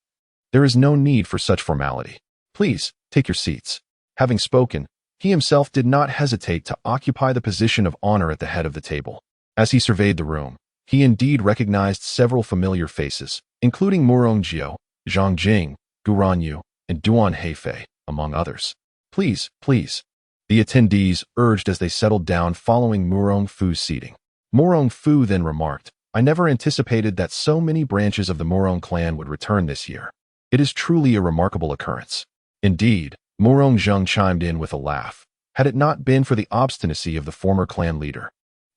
there is no need for such formality. Please, take your seats." Having spoken, he himself did not hesitate to occupy the position of honor at the head of the table. As he surveyed the room, he indeed recognized several familiar faces, including Murong Jiu, Zhang Jing, Guran Yu, and Duan Heifei, among others. "Please, please," the attendees urged as they settled down following Murong Fu's seating. Murong Fu then remarked, "I never anticipated that so many branches of the Murong clan would return this year. It is truly a remarkable occurrence." "Indeed," Murong Zheng chimed in with a laugh. "Had it not been for the obstinacy of the former clan leader,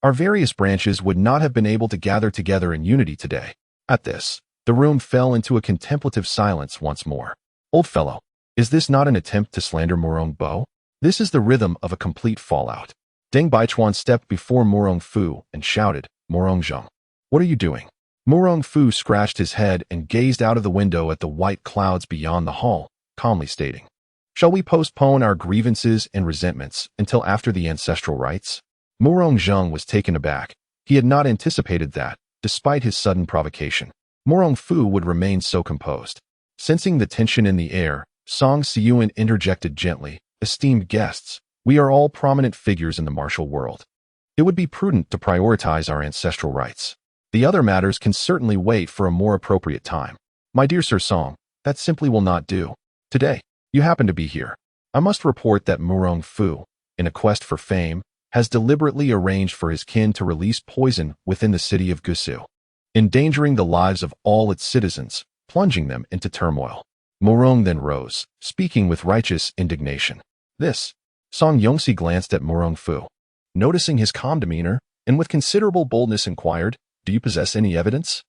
our various branches would not have been able to gather together in unity today." At this, the room fell into a contemplative silence once more. "Old fellow, is this not an attempt to slander Murong Bo? This is the rhythm of a complete fallout." Deng Baichuan stepped before Murong Fu and shouted, "Murong Zheng, what are you doing?" Murong Fu scratched his head and gazed out of the window at the white clouds beyond the hall, calmly stating, "Shall we postpone our grievances and resentments until after the ancestral rites?" Murong Zheng was taken aback. He had not anticipated that, despite his sudden provocation, Murong Fu would remain so composed. Sensing the tension in the air, Song Siyuan interjected gently, "Esteemed guests, we are all prominent figures in the martial world. It would be prudent to prioritize our ancestral rites. The other matters can certainly wait for a more appropriate time." "My dear Sir Song, that simply will not do. Today, you happen to be here. I must report that Murong Fu, in a quest for fame, has deliberately arranged for his kin to release poison within the city of Gusu, endangering the lives of all its citizens, plunging them into turmoil." Murong then rose, speaking with righteous indignation. "This." Song Yongxi glanced at Murong Fu, noticing his calm demeanor, and with considerable boldness inquired, Do you possess any evidence?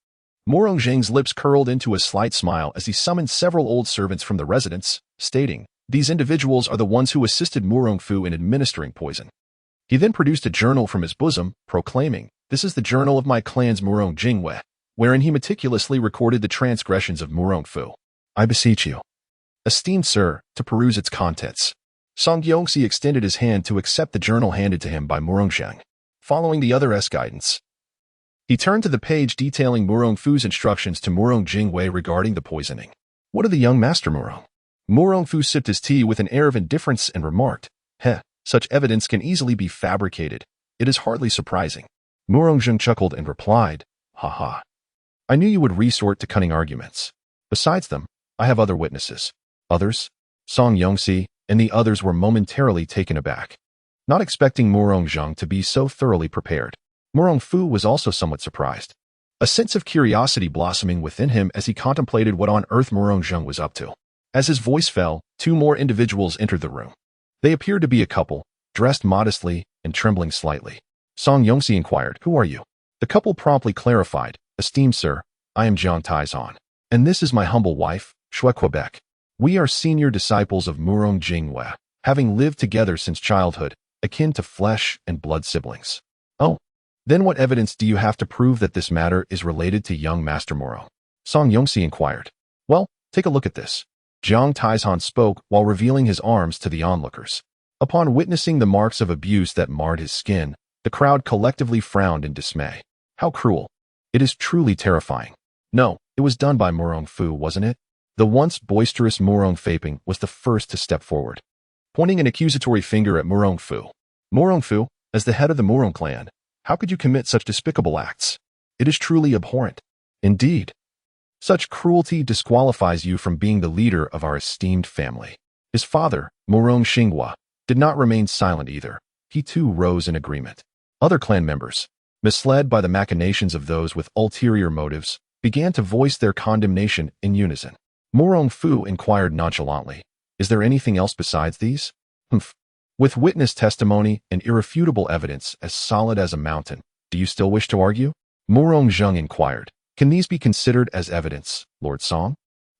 Murong Jing's lips curled into a slight smile as he summoned several old servants from the residence, stating, "These individuals are the ones who assisted Murong Fu in administering poison." He then produced a journal from his bosom, proclaiming, "This is the journal of my clan's Murong Jingwe, wherein he meticulously recorded the transgressions of Murong Fu. I beseech you, esteemed sir, to peruse its contents." Song Yongxi extended his hand to accept the journal handed to him by Murong Zheng. Following the other's guidance, he turned to the page detailing Murong Fu's instructions to Murong Jingwei regarding the poisoning. "What of the young master Murong?" Murong Fu sipped his tea with an air of indifference and remarked, "Such evidence can easily be fabricated. It is hardly surprising." Murong Zheng chuckled and replied, "Ha ha. I knew you would resort to cunning arguments. Besides them, I have other witnesses." Others? Song Yongxi and the others were momentarily taken aback, not expecting Murong Zheng to be so thoroughly prepared. Murong Fu was also somewhat surprised, a sense of curiosity blossoming within him as he contemplated what on earth Murong Zheng was up to. As his voice fell, two more individuals entered the room. They appeared to be a couple, dressed modestly and trembling slightly. Song Yongxi inquired, "Who are you?" The couple promptly clarified, "Esteemed sir, I am Jiang Taizhan, and this is my humble wife, Shui Quebec. We are senior disciples of Murong Jingwe, having lived together since childhood, akin to flesh and blood siblings." "Oh, then what evidence do you have to prove that this matter is related to young Master Murong?" Song Yongxi inquired. "Well, take a look at this." Jiang Taizhan spoke while revealing his arms to the onlookers. Upon witnessing the marks of abuse that marred his skin, the crowd collectively frowned in dismay. How cruel. It is truly terrifying. No, it was done by Murong Fu, wasn't it? The once boisterous Murong Faping was the first to step forward, pointing an accusatory finger at Murong Fu. "Murong Fu, as the head of the Murong clan, how could you commit such despicable acts? It is truly abhorrent." "Indeed. Such cruelty disqualifies you from being the leader of our esteemed family." His father, Murong Xinghua, did not remain silent either. He too rose in agreement. Other clan members, misled by the machinations of those with ulterior motives, began to voice their condemnation in unison. Murong Fu inquired nonchalantly, "Is there anything else besides these?" "Humph. With witness testimony and irrefutable evidence as solid as a mountain, do you still wish to argue?" Murong Zheng inquired, "Can these be considered as evidence, Lord Song?"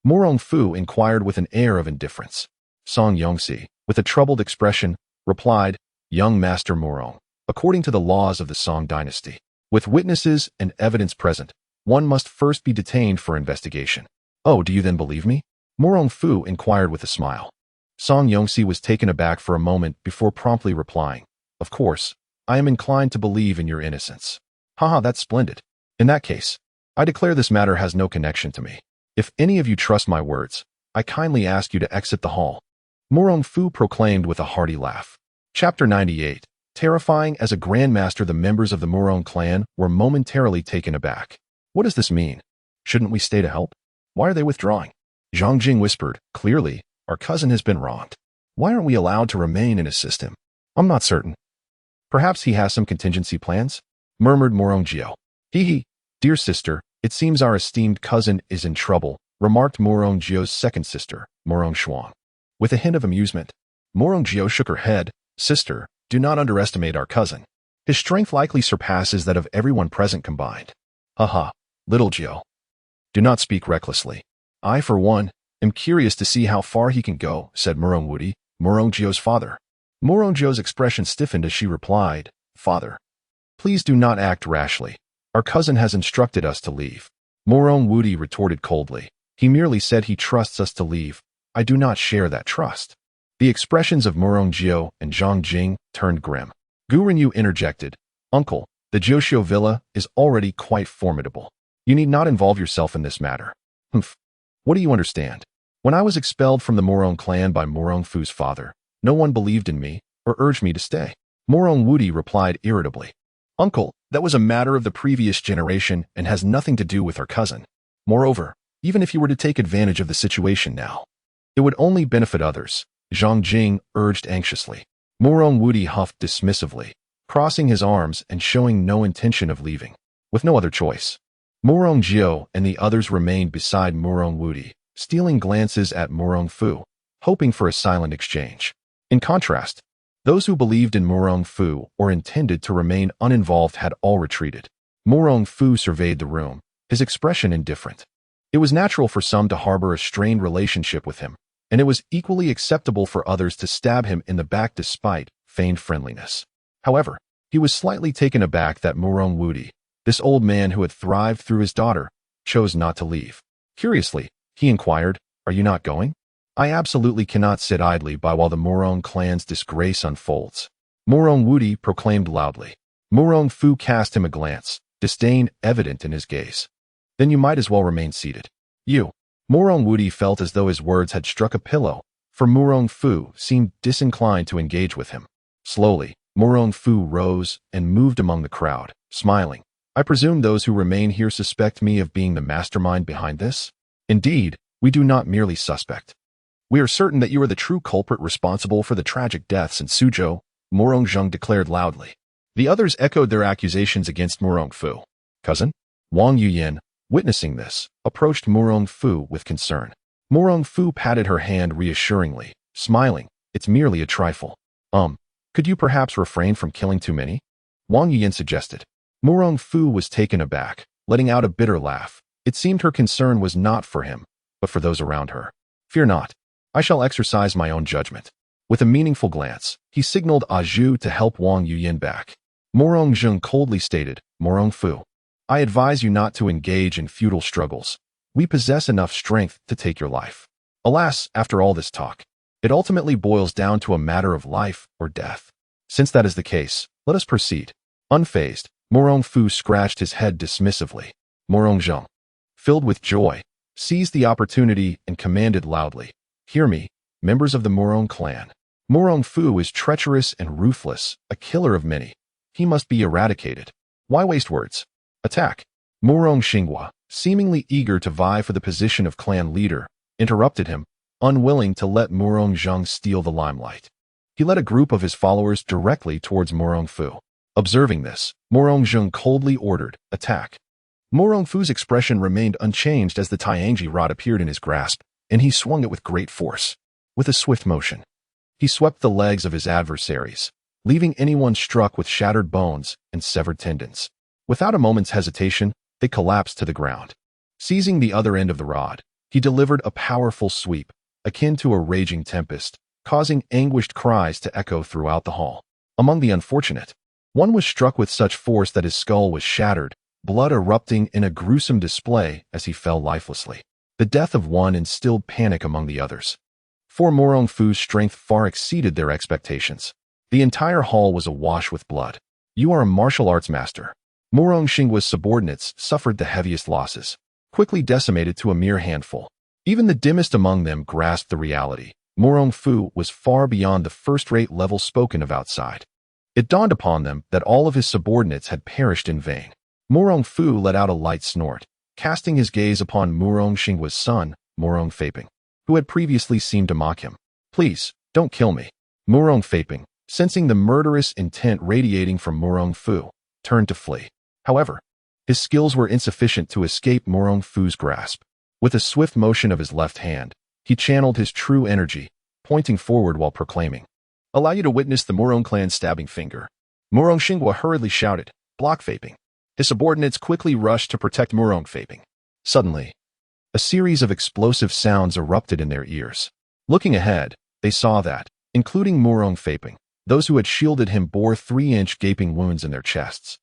Murong Fu inquired with an air of indifference. Song Yongxi, with a troubled expression, replied, "Young Master Murong, according to the laws of the Song dynasty, with witnesses and evidence present, one must first be detained for investigation." "Oh, do you then believe me?" Murong Fu inquired with a smile. Song Yongxi was taken aback for a moment before promptly replying, "Of course, I am inclined to believe in your innocence." "Haha, that's splendid. In that case, I declare this matter has no connection to me. If any of you trust my words, I kindly ask you to exit the hall." Murong Fu proclaimed with a hearty laugh. Chapter 98. Terrifying as a grandmaster, the members of the Murong clan were momentarily taken aback. "What does this mean? Shouldn't we stay to help? Why are they withdrawing?" Zhang Jing whispered, "Clearly, our cousin has been wronged. Why aren't we allowed to remain and assist him?" "I'm not certain. Perhaps he has some contingency plans," murmured Murong Jiao. "Hee, dear sister, it seems our esteemed cousin is in trouble," remarked Murong Jiao's second sister, Murong Xuan. With a hint of amusement, Murong Jiao shook her head. "Sister, do not underestimate our cousin. His strength likely surpasses that of everyone present combined." "Haha, little Jiao. Do not speak recklessly. I, for one, am curious to see how far he can go," said Murong Wudi, Murong Jiao's father. Murong Jiao's expression stiffened as she replied, "Father, please do not act rashly. Our cousin has instructed us to leave." Murong Wudi retorted coldly, "He merely said he trusts us to leave. I do not share that trust." The expressions of Murong Jiao and Zhang Jing turned grim. Gu Renyu interjected, "Uncle, the Jiuxiu villa is already quite formidable. You need not involve yourself in this matter." "Humph. What do you understand? When I was expelled from the Murong clan by Murong Fu's father, no one believed in me or urged me to stay." Murong Wudi replied irritably, "Uncle, that was a matter of the previous generation and has nothing to do with our cousin. Moreover, even if you were to take advantage of the situation now, it would only benefit others," Zhang Jing urged anxiously. Murong Wudi huffed dismissively, crossing his arms and showing no intention of leaving. With no other choice, Murong Jiao and the others remained beside Murong Wudi, stealing glances at Murong Fu, hoping for a silent exchange. In contrast, those who believed in Murong Fu or intended to remain uninvolved had all retreated. Murong Fu surveyed the room, his expression indifferent. It was natural for some to harbor a strained relationship with him, and it was equally acceptable for others to stab him in the back despite feigned friendliness. However, he was slightly taken aback that Murong Wudi, this old man who had thrived through his daughter, chose not to leave. Curiously, he inquired, "Are you not going?" "I absolutely cannot sit idly by while the Murong clan's disgrace unfolds," Murong Wudi proclaimed loudly. Murong Fu cast him a glance, disdain evident in his gaze. "Then you might as well remain seated." "You." Murong Wudi felt as though his words had struck a pillow, for Murong Fu seemed disinclined to engage with him. Slowly, Murong Fu rose and moved among the crowd, smiling. "I presume those who remain here suspect me of being the mastermind behind this? Indeed, we do not merely suspect. We are certain that you are the true culprit responsible for the tragic deaths in Suzhou," Murong Zheng declared loudly. The others echoed their accusations against Murong Fu. "Cousin?" Wang Yuyan, witnessing this, approached Murong Fu with concern. Murong Fu patted her hand reassuringly, smiling. "It's merely a trifle. Could you perhaps refrain from killing too many?" Wang Yuyan suggested. Murong Fu was taken aback, letting out a bitter laugh. It seemed her concern was not for him, but for those around her. "Fear not. I shall exercise my own judgment." With a meaningful glance, he signaled Zhu to help Wang Yuyan back. Murong Zheng coldly stated, "Murong Fu, I advise you not to engage in futile struggles. We possess enough strength to take your life." Alas, after all this talk, it ultimately boils down to a matter of life or death. Since that is the case, let us proceed. Unfazed, Murong Fu scratched his head dismissively. Murong Zheng, filled with joy, seized the opportunity and commanded loudly, "Hear me, members of the Murong clan. Murong Fu is treacherous and ruthless, a killer of many. He must be eradicated. Why waste words? Attack." Murong Xinghua, seemingly eager to vie for the position of clan leader, interrupted him, unwilling to let Murong Zheng steal the limelight. He led a group of his followers directly towards Murong Fu. Observing this, Murong Zheng coldly ordered, "Attack." Murong Fu's expression remained unchanged as the Tianji rod appeared in his grasp, and he swung it with great force. With a swift motion, he swept the legs of his adversaries, leaving anyone struck with shattered bones and severed tendons. Without a moment's hesitation, they collapsed to the ground. Seizing the other end of the rod, he delivered a powerful sweep, akin to a raging tempest, causing anguished cries to echo throughout the hall. Among the unfortunate, one was struck with such force that his skull was shattered, blood erupting in a gruesome display as he fell lifelessly. The death of one instilled panic among the others. For Murong Fu's strength far exceeded their expectations. The entire hall was awash with blood. "You are a martial arts master." Murong Xinghua's subordinates suffered the heaviest losses, quickly decimated to a mere handful. Even the dimmest among them grasped the reality. Murong Fu was far beyond the first-rate level spoken of outside. It dawned upon them that all of his subordinates had perished in vain. Murong Fu let out a light snort, casting his gaze upon Murong Xinghua's son, Murong Faping, who had previously seemed to mock him. "Please, don't kill me." Murong Faping, sensing the murderous intent radiating from Murong Fu, turned to flee. However, his skills were insufficient to escape Murong Fu's grasp. With a swift motion of his left hand, he channeled his true energy, pointing forward while proclaiming, "Allow you to witness the Murong clan's stabbing finger." Murong Xinghua hurriedly shouted, "Block Faping." His subordinates quickly rushed to protect Murong Faping. Suddenly, a series of explosive sounds erupted in their ears. Looking ahead, they saw that, including Murong Faping, those who had shielded him bore 3-inch gaping wounds in their chests,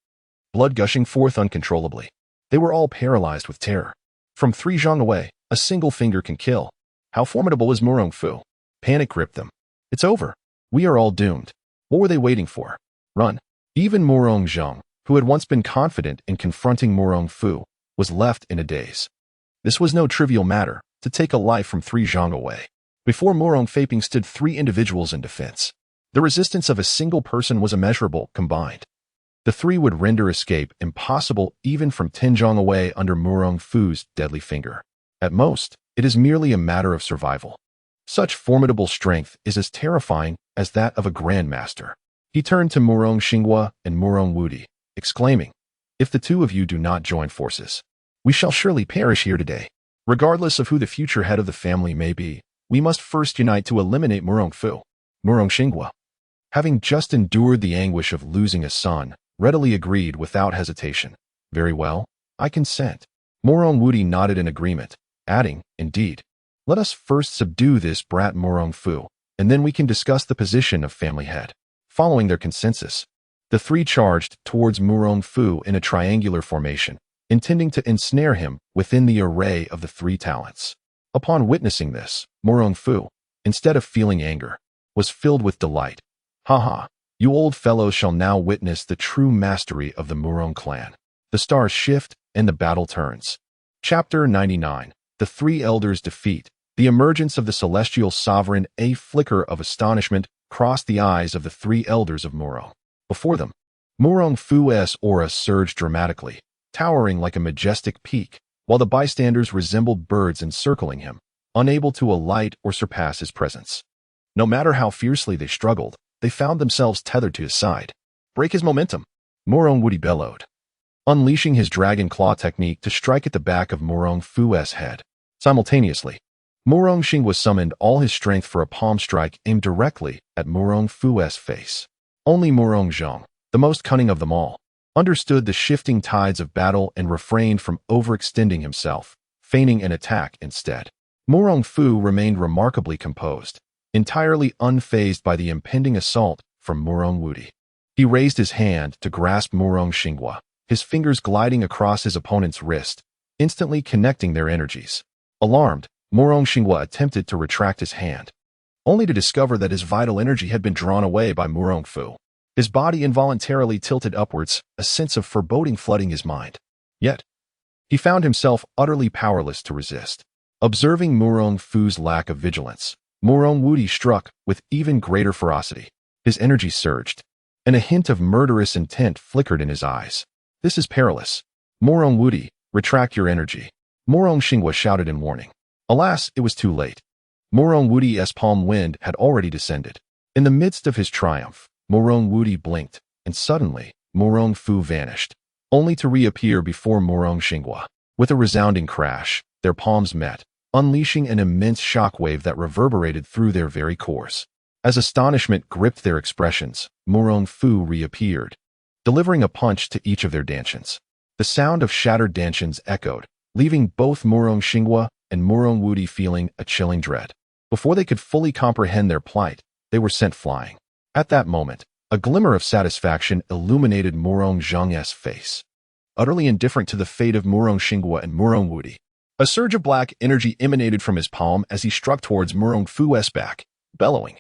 blood gushing forth uncontrollably. They were all paralyzed with terror. From 3 zhang away, a single finger can kill. How formidable was Murong Fu? Panic gripped them. "It's over. We are all doomed." What were they waiting for? Run. Even Murong Zheng, who had once been confident in confronting Murong Fu, was left in a daze. This was no trivial matter, to take a life from 3 zhang away. Before Murong Faping stood 3 individuals in defense. The resistance of a single person was immeasurable combined. The 3 would render escape impossible even from 10 zhang away under Murong Fu's deadly finger. At most, it is merely a matter of survival. Such formidable strength is as terrifying as that of a grandmaster. He turned to Murong Xinghua and Murong Wudi, exclaiming, "If the 2 of you do not join forces, we shall surely perish here today. Regardless of who the future head of the family may be, we must first unite to eliminate Murong Fu." Murong Xinghua, having just endured the anguish of losing a son, readily agreed without hesitation. Very well, I consent. Murong Fu nodded in agreement, adding, indeed. Let us first subdue this brat Murong Fu, and then we can discuss the position of family head. Following their consensus, the three charged towards Murong Fu in a triangular formation, intending to ensnare him within the array of the three talents. Upon witnessing this, Murong Fu, instead of feeling anger, was filled with delight. Haha, you old fellows shall now witness the true mastery of the Murong clan. The stars shift, and the battle turns. Chapter 99. The Three Elders' Defeat. The emergence of the celestial sovereign. A flicker of astonishment crossed the eyes of the three elders of Murong. Before them, Murong Fu's aura surged dramatically, towering like a majestic peak, while the bystanders resembled birds encircling him, unable to alight or surpass his presence. No matter how fiercely they struggled, they found themselves tethered to his side. Break his momentum, Murong Fu bellowed, unleashing his dragon claw technique to strike at the back of Murong Fu's head. Simultaneously, Murong Xingwa summoned all his strength for a palm strike aimed directly at Murong Fu's face. Only Murong Zhang, the most cunning of them all, understood the shifting tides of battle and refrained from overextending himself, feigning an attack instead. Murong Fu remained remarkably composed, entirely unfazed by the impending assault from Murong Fu. He raised his hand to grasp Murong Xingwa, his fingers gliding across his opponent's wrist, instantly connecting their energies. Alarmed, Murong Xingwa attempted to retract his hand, only to discover that his vital energy had been drawn away by Murong Fu. His body involuntarily tilted upwards, a sense of foreboding flooding his mind. Yet, he found himself utterly powerless to resist. Observing Murong Fu's lack of vigilance, Murong Fu struck with even greater ferocity. His energy surged, and a hint of murderous intent flickered in his eyes. This is perilous. Murong Fu, retract your energy. Murong Xingwa shouted in warning. Alas, it was too late. Murong Fu's palm wind had already descended. In the midst of his triumph, Murong Fu blinked, and suddenly, Murong Fu vanished, only to reappear before Murong Xingwa. With a resounding crash, their palms met, unleashing an immense shockwave that reverberated through their very cores. As astonishment gripped their expressions, Murong Fu reappeared, delivering a punch to each of their dantians. The sound of shattered dantians echoed, leaving both Murong Xingwa and Murong Fu feeling a chilling dread. Before they could fully comprehend their plight, they were sent flying. At that moment, a glimmer of satisfaction illuminated Murong Zhang's face. Utterly indifferent to the fate of Murong Xingwa and Murong Fu, a surge of black energy emanated from his palm as he struck towards Murong Fu's back, bellowing,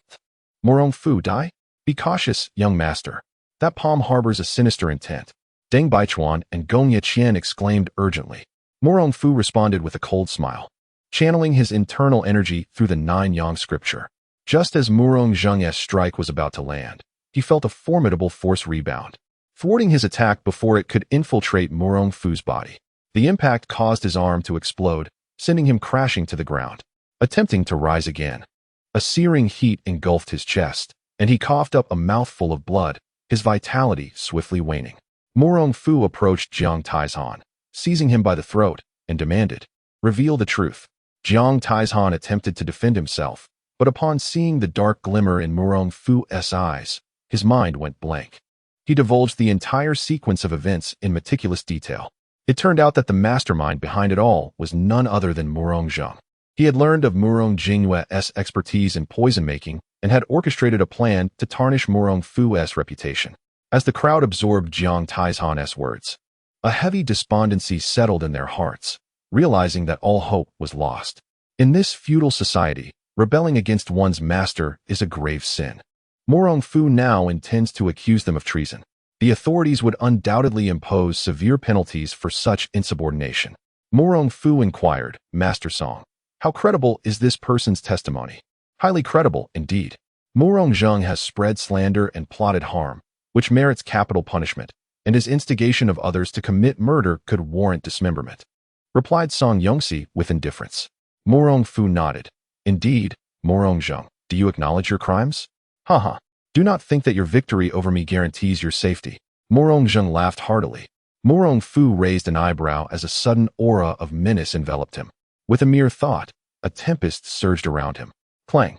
Murong Fu, die? Be cautious, young master. That palm harbors a sinister intent. Deng Baichuan and Gong Yiqian exclaimed urgently. Murong Fu responded with a cold smile, channeling his internal energy through the nine-yang scripture. Just as Murong Zhang's strike was about to land, he felt a formidable force rebound, thwarting his attack before it could infiltrate Murong Fu's body. The impact caused his arm to explode, sending him crashing to the ground. Attempting to rise again, a searing heat engulfed his chest, and he coughed up a mouthful of blood, his vitality swiftly waning. Murong Fu approached Jiang Taizhan, seizing him by the throat, and demanded, reveal the truth. Jiang Taizhan attempted to defend himself, but upon seeing the dark glimmer in Murong Fu's eyes, his mind went blank. He divulged the entire sequence of events in meticulous detail. It turned out that the mastermind behind it all was none other than Murong Zhang. He had learned of Murong Jingwe's expertise in poison making and had orchestrated a plan to tarnish Murong Fu's reputation. As the crowd absorbed Jiang Taizhan's words, a heavy despondency settled in their hearts, realizing that all hope was lost. In this feudal society, rebelling against one's master is a grave sin. Murong Fu now intends to accuse them of treason. The authorities would undoubtedly impose severe penalties for such insubordination. Murong Fu inquired, Master Song, how credible is this person's testimony? Highly credible, indeed. Murong Zhang has spread slander and plotted harm, which merits capital punishment, and his instigation of others to commit murder could warrant dismemberment, replied Song Yongxi with indifference. Murong Fu nodded. Indeed, Murong Zhang, do you acknowledge your crimes? Haha. Do not think that your victory over me guarantees your safety. Murong Zhang laughed heartily. Murong Fu raised an eyebrow as a sudden aura of menace enveloped him. With a mere thought, a tempest surged around him. Clang.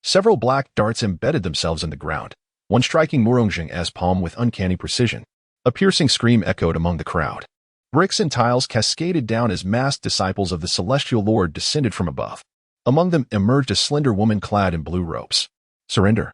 Several black darts embedded themselves in the ground, one striking Murong Zhang's palm with uncanny precision. A piercing scream echoed among the crowd. Bricks and tiles cascaded down as masked disciples of the celestial lord descended from above. Among them emerged a slender woman clad in blue robes. Surrender,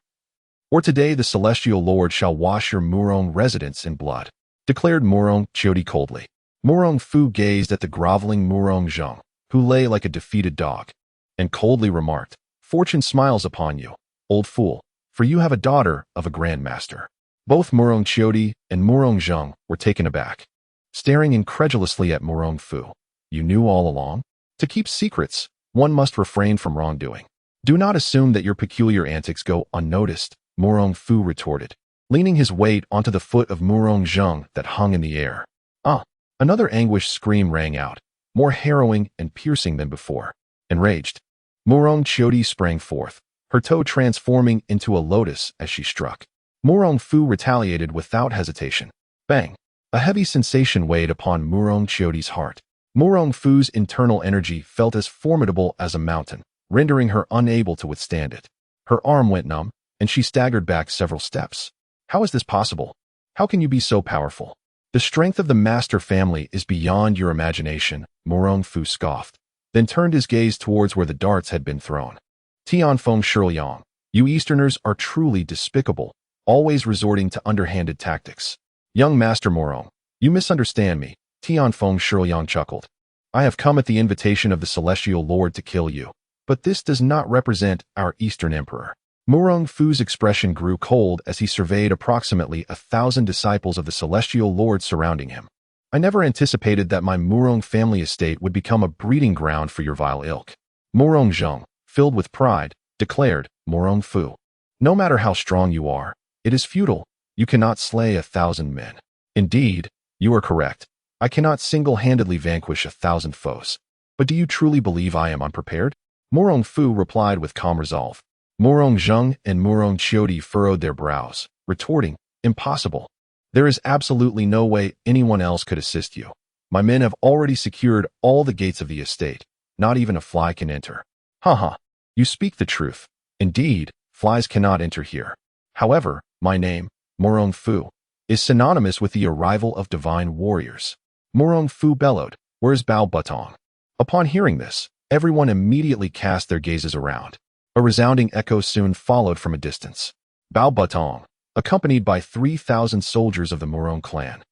or today the celestial lord shall wash your Murong residence in blood, declared Murong Fu coldly. Murong Fu gazed at the groveling Murong Zheng, who lay like a defeated dog, and coldly remarked, Fortune smiles upon you, old fool, for you have a daughter of a grandmaster. Both Murong Fu and Murong Zheng were taken aback, staring incredulously at Murong Fu. You knew all along? To keep secrets, one must refrain from wrongdoing. Do not assume that your peculiar antics go unnoticed, Murong Fu retorted, leaning his weight onto the foot of Murong Zheng that hung in the air. Another anguished scream rang out, more harrowing and piercing than before. Enraged, Murong Fu sprang forth, her toe transforming into a lotus as she struck. Murong Fu retaliated without hesitation. Bang! A heavy sensation weighed upon Murong Fu's heart. Murong Fu's internal energy felt as formidable as a mountain, rendering her unable to withstand it. Her arm went numb, and she staggered back several steps. How is this possible? How can you be so powerful? The strength of the master family is beyond your imagination, Murong Fu scoffed, then turned his gaze towards where the darts had been thrown. Tianfeng Shiliang, you Easterners are truly despicable, always resorting to underhanded tactics. Young Master Murong, you misunderstand me, Tianfeng Shiliang chuckled. I have come at the invitation of the Celestial Lord to kill you, but this does not represent our Eastern Emperor. Murong Fu's expression grew cold as he surveyed approximately 1,000 disciples of the Celestial Lord surrounding him. I never anticipated that my Murong family estate would become a breeding ground for your vile ilk. Murong Zheng, filled with pride, declared, Murong Fu. No matter how strong you are, it is futile. You cannot slay 1,000 men. Indeed, you are correct. I cannot single-handedly vanquish 1,000 foes. But do you truly believe I am unprepared? Murong Fu replied with calm resolve. Murong Zheng and Murong Fu furrowed their brows, retorting, Impossible. There is absolutely no way anyone else could assist you. My men have already secured all the gates of the estate. Not even a fly can enter. Haha, you speak the truth. Indeed, flies cannot enter here. However, my name, Murong Fu, is synonymous with the arrival of divine warriors. Murong Fu bellowed, Where's Bao Butong? Upon hearing this, everyone immediately cast their gazes around. A resounding echo soon followed from a distance. Bao Butong, accompanied by 3,000 soldiers of the Murong clan,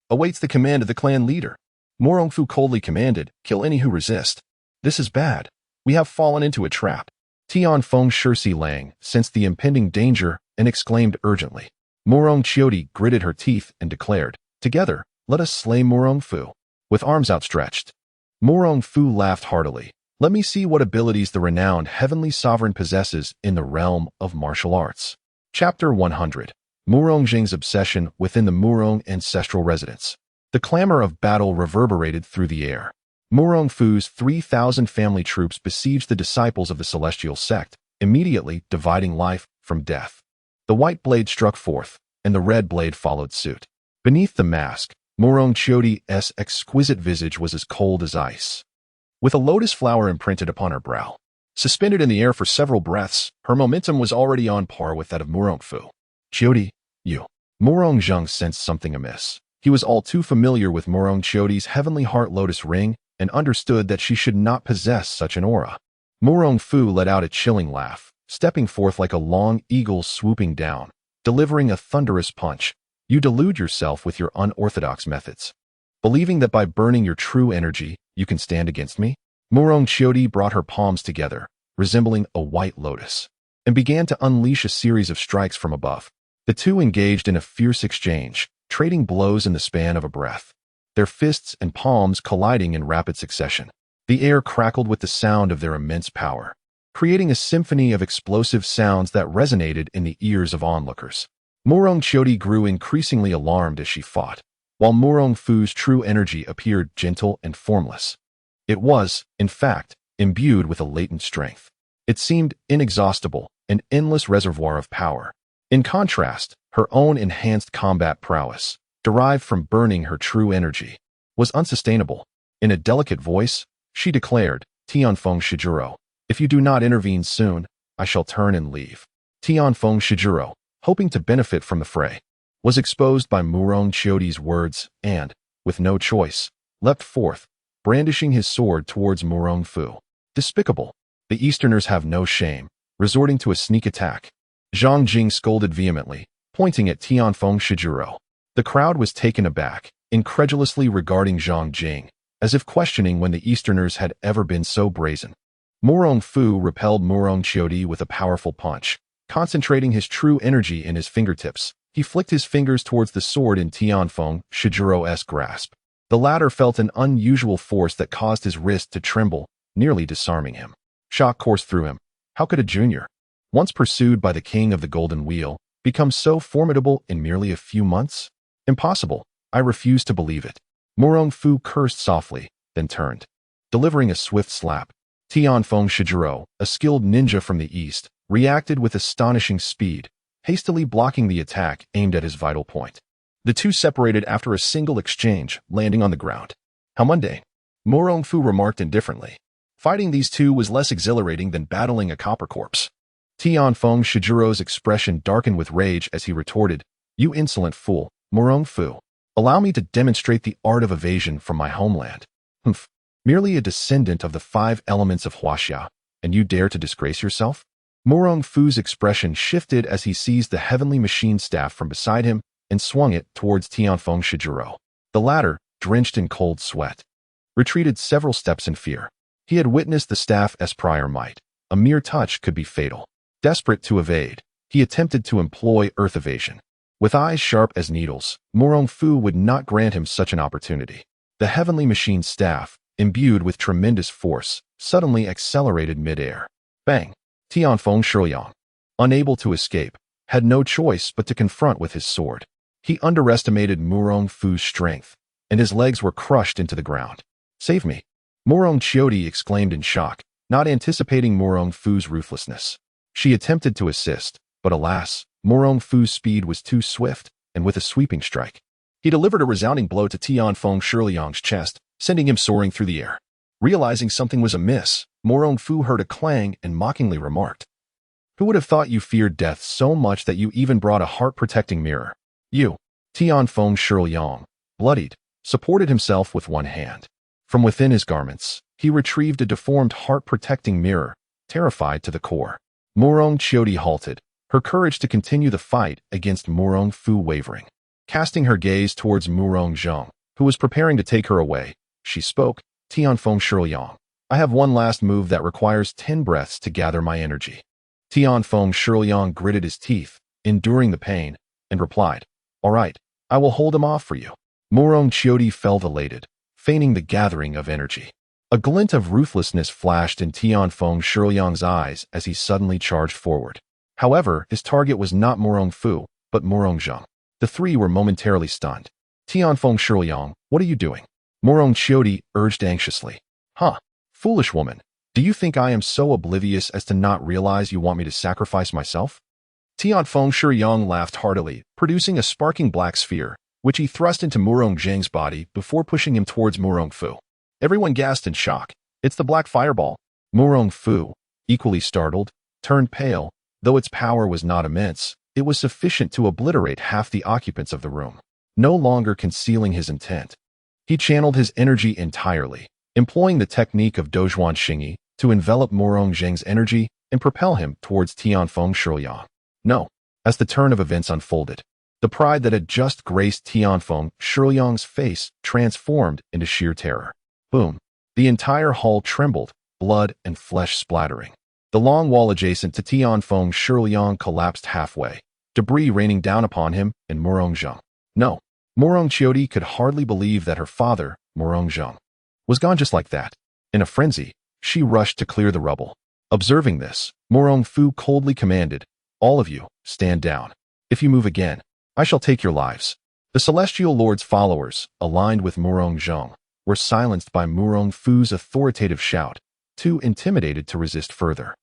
awaits the command of the clan leader. Murong Fu coldly commanded, Kill any who resist. This is bad. We have fallen into a trap. Tianfeng Shirsi Lang sensed the impending danger and exclaimed urgently. Murong Fu gritted her teeth and declared, Together, let us slay Murong Fu. With arms outstretched, Murong Fu laughed heartily. Let me see what abilities the renowned heavenly sovereign possesses in the realm of martial arts. Chapter 100. Murong Jing's obsession within the Murong ancestral residence. The clamor of battle reverberated through the air. Murong Fu's 3,000 family troops besieged the disciples of the celestial sect, immediately dividing life from death. The white blade struck forth, and the red blade followed suit. Beneath the mask, Murong Fu's exquisite visage was as cold as ice, with a lotus flower imprinted upon her brow. Suspended in the air for several breaths, her momentum was already on par with that of Murong Fu. Fu, you. Murong Zheng sensed something amiss. He was all too familiar with Murong Fu's heavenly heart lotus ring and understood that she should not possess such an aura. Murong Fu let out a chilling laugh, stepping forth like a long eagle swooping down, delivering a thunderous punch. You delude yourself with your unorthodox methods, believing that by burning your true energy, you can stand against me? Murong Fu brought her palms together, resembling a white lotus, and began to unleash a series of strikes from above. The two engaged in a fierce exchange, trading blows in the span of a breath, their fists and palms colliding in rapid succession. The air crackled with the sound of their immense power, creating a symphony of explosive sounds that resonated in the ears of onlookers. Murong Fu grew increasingly alarmed as she fought, while Murong Fu's true energy appeared gentle and formless. It was, in fact, imbued with a latent strength. It seemed inexhaustible, an endless reservoir of power. In contrast, her own enhanced combat prowess, derived from burning her true energy, was unsustainable. In a delicate voice, she declared, Tianfeng Shijuro, if you do not intervene soon, I shall turn and leave. Tianfeng Shijuro, hoping to benefit from the fray, was exposed by Murong Fu's words and, with no choice, leapt forth, brandishing his sword towards Murong Fu. Despicable. The Easterners have no shame, resorting to a sneak attack. Zhang Jing scolded vehemently, pointing at Tianfeng Shijiro. The crowd was taken aback, incredulously regarding Zhang Jing, as if questioning when the Easterners had ever been so brazen. Murong Fu repelled Murong Qiudi with a powerful punch. Concentrating his true energy in his fingertips, he flicked his fingers towards the sword in Tianfeng Shijiro's grasp. The latter felt an unusual force that caused his wrist to tremble, nearly disarming him. Shock coursed through him. How could a junior, once pursued by the king of the Golden Wheel, become so formidable in merely a few months? Impossible. I refuse to believe it. Murong Fu cursed softly, then turned, delivering a swift slap. Tianfeng Shijiro, a skilled ninja from the east, reacted with astonishing speed, hastily blocking the attack aimed at his vital point. The two separated after a single exchange, landing on the ground. How mundane. Murong Fu remarked indifferently. Fighting these two was less exhilarating than battling a copper corpse. Tianfeng Shijiro's expression darkened with rage as he retorted, "You insolent fool, Murong Fu. Allow me to demonstrate the art of evasion from my homeland. Humph. Merely a descendant of the 5 elements of Huaxia, and you dare to disgrace yourself?" Murong Fu's expression shifted as he seized the heavenly machine staff from beside him and swung it towards Tianfeng Shijiro. The latter, drenched in cold sweat, retreated several steps in fear. He had witnessed the staff's prior might. A mere touch could be fatal. Desperate to evade, he attempted to employ earth evasion. With eyes sharp as needles, Murong Fu would not grant him such an opportunity. The heavenly machine staff, imbued with tremendous force, suddenly accelerated mid-air. Bang! Tianfeng Shiyang, unable to escape, had no choice but to confront with his sword. He underestimated Murong Fu's strength, and his legs were crushed into the ground. "Save me!" Murong Qiudi exclaimed in shock, not anticipating Murong Fu's ruthlessness. She attempted to assist, but alas, Murong Fu's speed was too swift, and with a sweeping strike, he delivered a resounding blow to Tianfeng Shiyang's chest, sending him soaring through the air. Realizing something was amiss, Murong Fu heard a clang and mockingly remarked, "Who would have thought you feared death so much that you even brought a heart-protecting mirror? You." Tianfeng Shiyang, bloodied, supported himself with one hand. From within his garments, he retrieved a deformed heart-protecting mirror, terrified to the core. Murong Qiudi halted, her courage to continue the fight against Murong Fu wavering. Casting her gaze towards Murong Zheng, who was preparing to take her away, she spoke, "Tianfeng Shiyang, I have one last move that requires 10 breaths to gather my energy." Tianfeng Shiyang gritted his teeth, enduring the pain, and replied, "All right, I will hold him off for you." Murong Qiudi felt elated, feigning the gathering of energy. A glint of ruthlessness flashed in Tianfeng Shiyang's eyes as he suddenly charged forward. However, his target was not Murong Fu, but Murong Zheng. The three were momentarily stunned. "Tianfeng Shiyang, what are you doing?" Murong Qiudi urged anxiously. "Huh, foolish woman. Do you think I am so oblivious as to not realize you want me to sacrifice myself?" Tianfeng Shiyang laughed heartily, producing a sparking black sphere, which he thrust into Murong Zheng's body before pushing him towards Murong Fu. Everyone gasped in shock. "It's the black fireball." Murong Fu, equally startled, turned pale. Though its power was not immense, it was sufficient to obliterate half the occupants of the room, no longer concealing his intent. He channeled his energy entirely, employing the technique of Dozhuan Xingyi to envelop Murong Zheng's energy and propel him towards Tianfeng Shiyang. No. As the turn of events unfolded, the pride that had just graced Tianfeng Shiyang's face transformed into sheer terror. Boom. The entire hall trembled, blood and flesh splattering. The long wall adjacent to Tianfeng Shiyang collapsed halfway, debris raining down upon him and Murong Zheng. No. Murong Qiudi could hardly believe that her father, Murong Zheng, was gone just like that. In a frenzy, she rushed to clear the rubble. Observing this, Murong Fu coldly commanded, "All of you, stand down. If you move again, I shall take your lives." The Celestial Lord's followers, aligned with Murong Zheng, were silenced by Murong Fu's authoritative shout, too intimidated to resist further.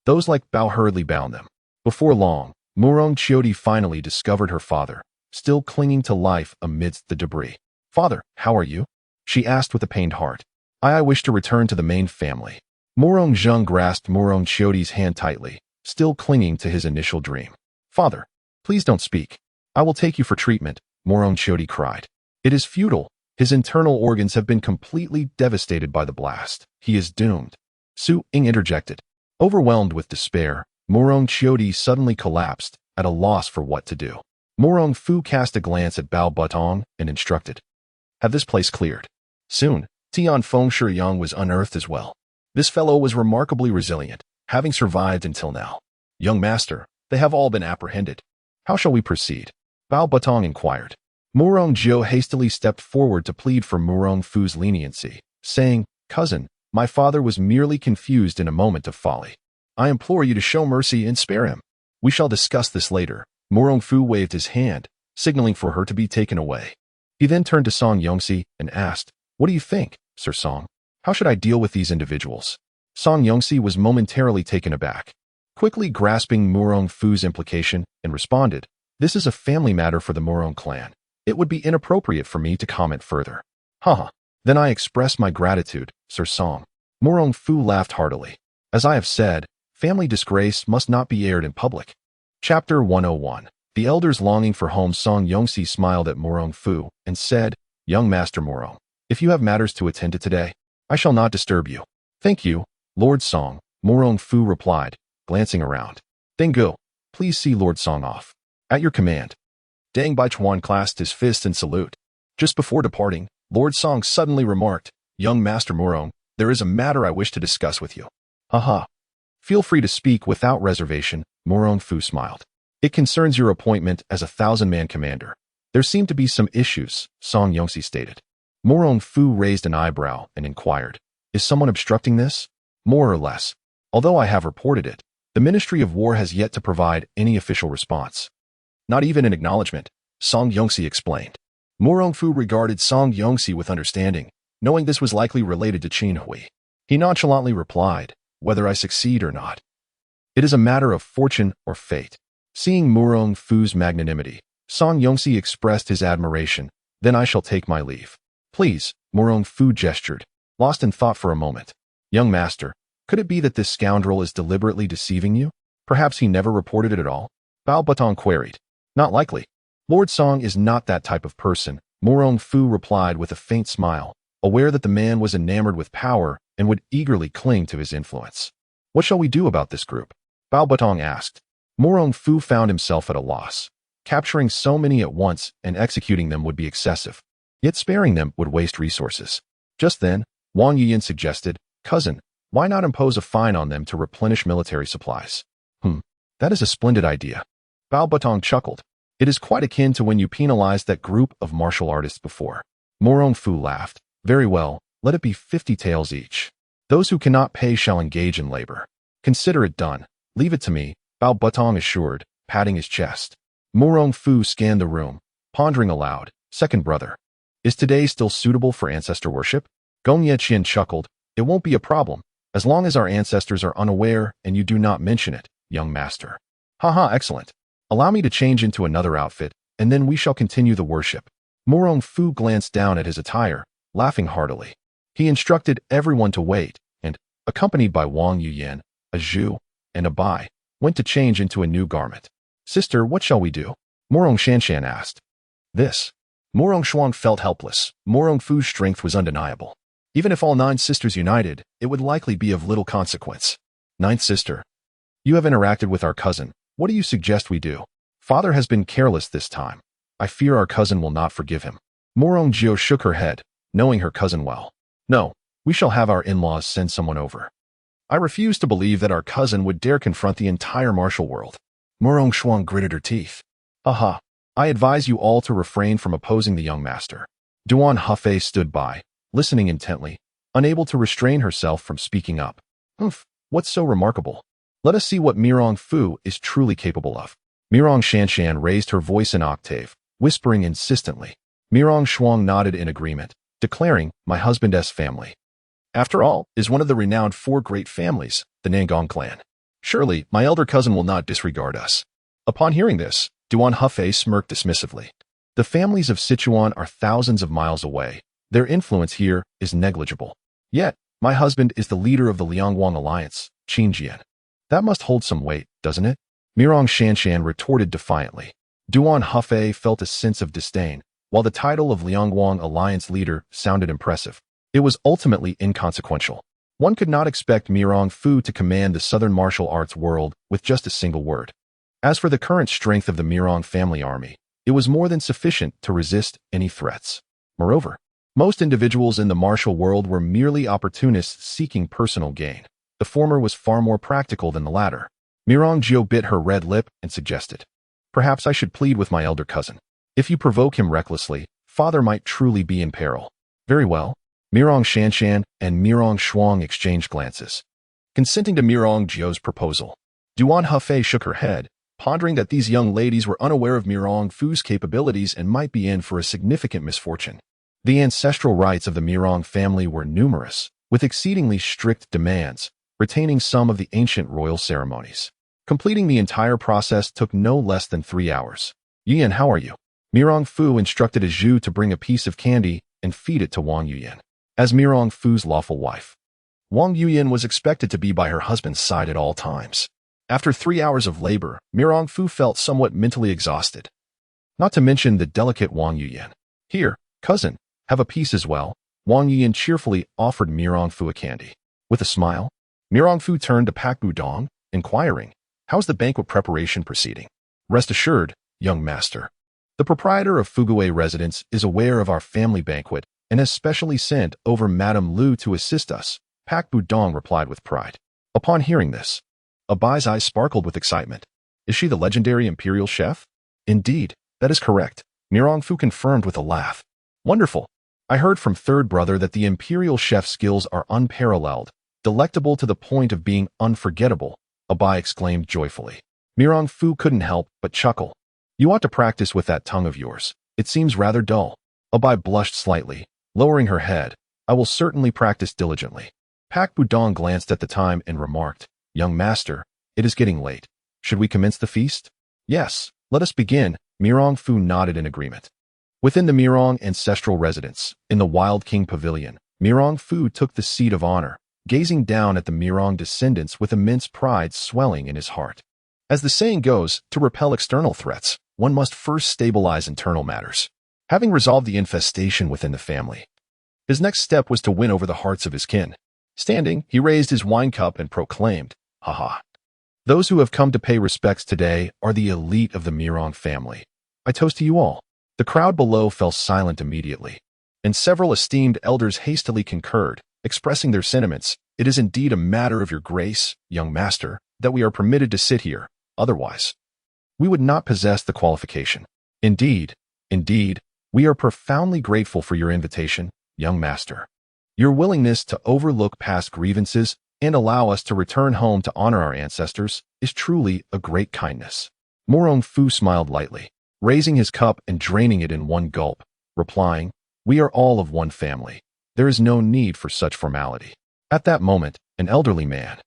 Those like Bao hurriedly bound them. Before long, Murong Qiudi finally discovered her father, still clinging to life amidst the debris. "Father, how are you?" she asked with a pained heart. I wish to return to the main family." Murong Zheng grasped Murong Qiudi's hand tightly, still clinging to his initial dream. "Father, please don't speak. I will take you for treatment," Murong Qiudi cried. "It is futile." His internal organs have been completely devastated by the blast. He is doomed. Su Ying interjected. Overwhelmed with despair, Murong Fu suddenly collapsed, at a loss for what to do. Murong Fu cast a glance at Bao Butong and instructed, "Have this place cleared." Soon, Tian Feng Shiyang was unearthed as well. This fellow was remarkably resilient, having survived until now. "Young master, they have all been apprehended. How shall we proceed?" Bao Butong inquired. Murong Jiu hastily stepped forward to plead for Murong Fu's leniency, saying, "Cousin, my father was merely confused in a moment of folly. I implore you to show mercy and spare him. We shall discuss this later." Murong Fu waved his hand, signaling for her to be taken away. He then turned to Song Yongxi and asked, "What do you think, Sir Song? How should I deal with these individuals?" Song Yongxi was momentarily taken aback, quickly grasping Murong Fu's implication, and responded, "This is a family matter for the Murong clan. It would be inappropriate for me to comment further." "Haha. Then I express my gratitude, Sir Song." Murong Fu laughed heartily. "As I have said, family disgrace must not be aired in public." Chapter 101. The elders longing for home. Song Yongxi smiled at Murong Fu and said, "Young Master Murong, if you have matters to attend to today, I shall not disturb you." "Thank you, Lord Song," Murong Fu replied, glancing around. "Then go. Please see Lord Song off." "At your command." Deng Baichuan clasped his fist in salute. Just before departing, Lord Song suddenly remarked, "Young Master Murong, there is a matter I wish to discuss with you." "Haha. Feel free to speak without reservation," Murong Fu smiled. "It concerns your appointment as a 1,000-man commander. There seem to be some issues," Song Yongxi stated. Murong Fu raised an eyebrow and inquired, "Is someone obstructing this?" "More or less. Although I have reported it, the Ministry of War has yet to provide any official response." "Not even an acknowledgement," Song Yongxi explained. Murong Fu regarded Song Yongxi with understanding, knowing this was likely related to Qin Hui. He nonchalantly replied, "Whether I succeed or not, it is a matter of fortune or fate." Seeing Murong Fu's magnanimity, Song Yongxi expressed his admiration. "Then I shall take my leave." "Please," Murong Fu gestured, lost in thought for a moment. "Young master, could it be that this scoundrel is deliberately deceiving you? Perhaps he never reported it at all?" Bao Butong queried. "Not likely. Lord Song is not that type of person," Murong Fu replied with a faint smile, aware that the man was enamored with power and would eagerly cling to his influence. "What shall we do about this group?" Bao Butong asked. Murong Fu found himself at a loss. Capturing so many at once and executing them would be excessive. Yet sparing them would waste resources. Just then, Wang Yuyan suggested, "Cousin, why not impose a fine on them to replenish military supplies?" That is a splendid idea." Bao Butong chuckled. "It is quite akin to when you penalized that group of martial artists before." Murong Fu laughed. "Very well, let it be 50 taels each. Those who cannot pay shall engage in labor." "Consider it done. Leave it to me," Bao Butong assured, patting his chest. Murong Fu scanned the room, pondering aloud, "Second brother. Is today still suitable for ancestor worship?" Gong Yeqian chuckled. "It won't be a problem, as long as our ancestors are unaware and you do not mention it, young master." "Haha, excellent. Allow me to change into another outfit, and then we shall continue the worship." Murong Fu glanced down at his attire, laughing heartily. He instructed everyone to wait, and, accompanied by Wang Yuyan, a Zhu, and a Bai, went to change into a new garment. "Sister, what shall we do?" Murong Shanshan asked. "This." Murong Shuang felt helpless. Murong Fu's strength was undeniable. Even if all 9 sisters united, it would likely be of little consequence. "Ninth sister, you have interacted with our cousin. What do you suggest we do? Father has been careless this time. I fear our cousin will not forgive him." Murong Jiu shook her head, knowing her cousin well. "No, we shall have our in-laws send someone over. I refuse to believe that our cousin would dare confront the entire martial world." Murong Shuang gritted her teeth. "Aha, I advise you all to refrain from opposing the young master." Duan Hufei stood by, listening intently, unable to restrain herself from speaking up. What's so remarkable? Let us see what Murong Fu is truly capable of." Murong Shanshan raised her voice an octave, whispering insistently. Murong Shuang nodded in agreement, declaring, "My husband's family, after all, is one of the renowned 4 great families, the Nangong clan. Surely, my elder cousin will not disregard us." Upon hearing this, Duan Hufei smirked dismissively. "The families of Sichuan are thousands of miles away. Their influence here is negligible. Yet, my husband is the leader of the Liangwang alliance, Qinjian. That must hold some weight, doesn't it?" Murong Shanshan retorted defiantly. Duan Hufei felt a sense of disdain, While the title of Liangwang Alliance leader sounded impressive, it was ultimately inconsequential. One could not expect Murong Fu to command the southern martial arts world with just a single word. As for the current strength of the Murong family army, it was more than sufficient to resist any threats. Moreover, most individuals in the martial world were merely opportunists seeking personal gain. The former was far more practical than the latter. Murong Jiu bit her red lip and suggested, "Perhaps I should plead with my elder cousin. If you provoke him recklessly, father might truly be in peril." "Very well." Murong Shanshan and Murong Shuang exchanged glances, consenting to Murong Jiu's proposal. Duan Hefei shook her head, pondering that these young ladies were unaware of Murong Fu's capabilities and might be in for a significant misfortune. The ancestral rites of the Murong family were numerous, with exceedingly strict demands, retaining some of the ancient royal ceremonies. Completing the entire process took no less than 3 hours. "Yuyan, how are you?" Murong Fu instructed a Zhu to bring a piece of candy and feed it to Wang Yuyan. As Murong Fu's lawful wife, Wang Yuyan was expected to be by her husband's side at all times. After 3 hours of labor, Murong Fu felt somewhat mentally exhausted. Not to mention the delicate Wang Yuyan. "Here, cousin, have a piece as well." Wang Yuyan cheerfully offered Murong Fu a candy. With a smile, Murong Fu turned to Pak Budong, inquiring, "How's the banquet preparation proceeding?" "Rest assured, young master. The proprietor of Fugui Residence is aware of our family banquet and has specially sent over Madame Lu to assist us," Pak Budong replied with pride. Upon hearing this, Abai's eyes sparkled with excitement. "Is she the legendary imperial chef?" "Indeed, that is correct," Murong Fu confirmed with a laugh. "Wonderful. I heard from third brother that the imperial chef's skills are unparalleled, delectable to the point of being unforgettable," Abai exclaimed joyfully. Murong Fu couldn't help but chuckle. "You ought to practice with that tongue of yours. It seems rather dull." Abai blushed slightly, lowering her head. "I will certainly practice diligently." Pak Budong glanced at the time and remarked, "Young master, it is getting late. Should we commence the feast?" "Yes, let us begin." Murong Fu nodded in agreement. Within the Murong ancestral residence, in the Wild King Pavilion, Murong Fu took the seat of honor, gazing down at the Murong descendants with immense pride swelling in his heart. As the saying goes, to repel external threats, one must first stabilize internal matters. Having resolved the infestation within the family, his next step was to win over the hearts of his kin. Standing, he raised his wine cup and proclaimed, "Haha. Those who have come to pay respects today are the elite of the Murong family. I toast to you all." The crowd below fell silent immediately, and several esteemed elders hastily concurred, expressing their sentiments. "It is indeed a matter of your grace, young master, that we are permitted to sit here. Otherwise, we would not possess the qualification." Indeed, we are profoundly grateful for your invitation, young master. Your willingness to overlook past grievances and allow us to return home to honor our ancestors is truly a great kindness." Murong Fu smiled lightly, raising his cup and draining it in one gulp, replying, "We are all of one family. There is no need for such formality." At that moment, an elderly man,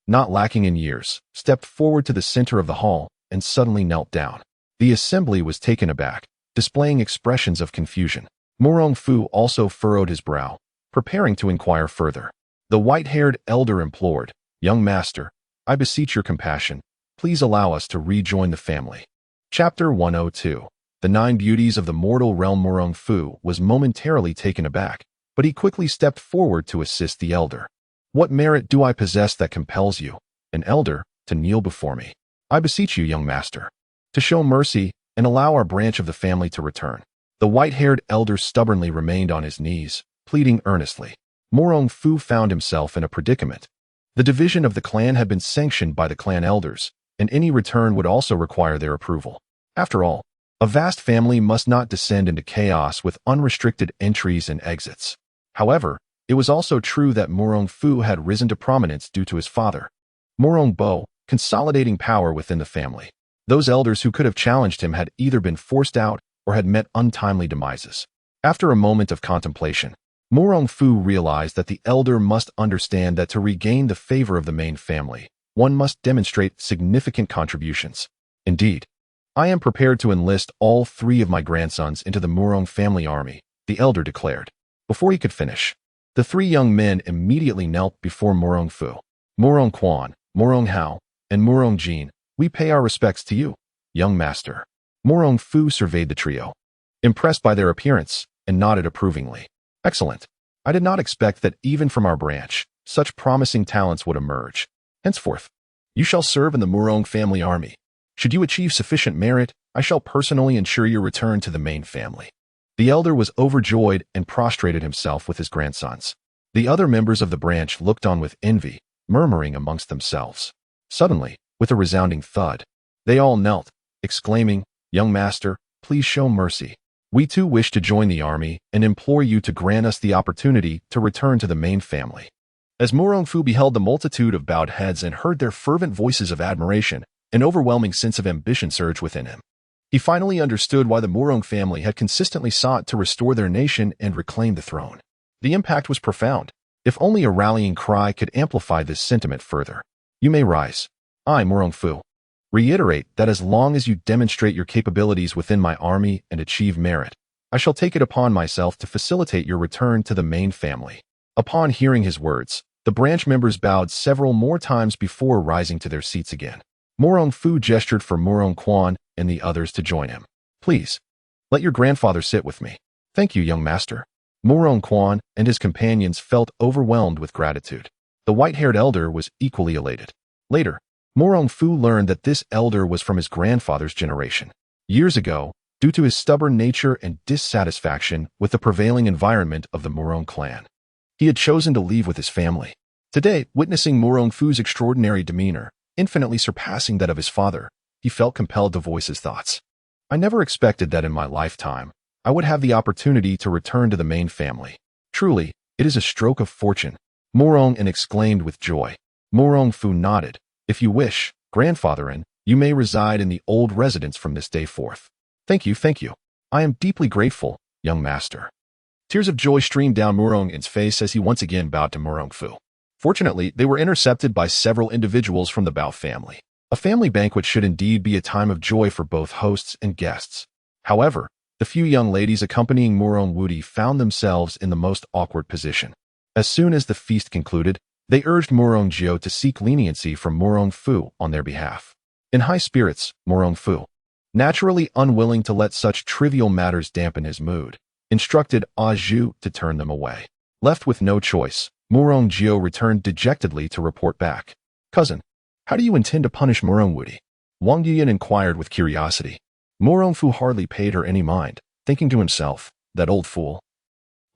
not lacking in years, stepped forward to the center of the hall and suddenly knelt down. The assembly was taken aback, displaying expressions of confusion. Murong Fu also furrowed his brow, preparing to inquire further. The white-haired elder implored, "Young master, I beseech your compassion. Please allow us to rejoin the family." Chapter 102. The Nine Beauties of the Mortal Realm. Murong Fu was momentarily taken aback, but he quickly stepped forward to assist the elder. "What merit do I possess that compels you, an elder, to kneel before me? I beseech you, young master, to show mercy and allow our branch of the family to return." The white-haired elder stubbornly remained on his knees, pleading earnestly. Murong Fu found himself in a predicament. The division of the clan had been sanctioned by the clan elders, and any return would also require their approval. After all, a vast family must not descend into chaos with unrestricted entries and exits. However, it was also true that Murong Fu had risen to prominence due to his father, Murong Bo, consolidating power within the family. Those elders who could have challenged him had either been forced out or had met untimely demises. After a moment of contemplation, Murong Fu realized that the elder must understand that to regain the favor of the main family, one must demonstrate significant contributions. "Indeed, I am prepared to enlist all 3 of my grandsons into the Murong family army," the elder declared. Before he could finish, the 3 young men immediately knelt before Murong Fu. "Murong Quan, Murong Hao, and Murong Jin, we pay our respects to you, young master." Murong Fu surveyed the trio. impressed by their appearance, and nodded approvingly. Excellent. I did not expect that even from our branch, such promising talents would emerge. Henceforth, you shall serve in the Murong family army. Should you achieve sufficient merit, I shall personally ensure your return to the main family. The elder was overjoyed and prostrated himself with his grandsons. The other members of the branch looked on with envy, murmuring amongst themselves. Suddenly, with a resounding thud, they all knelt, exclaiming, "Young master, please show mercy. We too wish to join the army and implore you to grant us the opportunity to return to the main family." As Murong Fu beheld the multitude of bowed heads and heard their fervent voices of admiration, an overwhelming sense of ambition surged within him. He finally understood why the Murong family had consistently sought to restore their nation and reclaim the throne. The impact was profound. If only a rallying cry could amplify this sentiment further. You may rise. I, Murong Fu, reiterate that as long as you demonstrate your capabilities within my army and achieve merit, I shall take it upon myself to facilitate your return to the main family. Upon hearing his words, the branch members bowed several more times before rising to their seats again. Murong Fu gestured for Murong Quan and the others to join him. Please, let your grandfather sit with me. Thank you, young master. Murong Quan and his companions felt overwhelmed with gratitude. The white-haired elder was equally elated. Later, Murong Fu learned that this elder was from his grandfather's generation. Years ago, due to his stubborn nature and dissatisfaction with the prevailing environment of the Murong clan, he had chosen to leave with his family. Today, witnessing Murong Fu's extraordinary demeanor, infinitely surpassing that of his father, he felt compelled to voice his thoughts. I never expected that in my lifetime, I would have the opportunity to return to the main family. Truly, it is a stroke of fortune. Murong exclaimed with joy. Murong Fu nodded. If you wish, grandfather, you may reside in the old residence from this day forth. Thank you, thank you. I am deeply grateful, young master. Tears of joy streamed down Murong's face as he once again bowed to Murong Fu. Fortunately, they were intercepted by several individuals from the Bao family. A family banquet should indeed be a time of joy for both hosts and guests. However, the few young ladies accompanying Murong Wudi found themselves in the most awkward position. As soon as the feast concluded, they urged Murong Jiao to seek leniency from Murong Fu on their behalf. In high spirits, Murong Fu, naturally unwilling to let such trivial matters dampen his mood, instructed Zhu to turn them away. Left with no choice, Murong Jiao returned dejectedly to report back. Cousin, how do you intend to punish Murong Wudi? Wang Yuyan inquired with curiosity. Murong Fu hardly paid her any mind, thinking to himself, that old fool.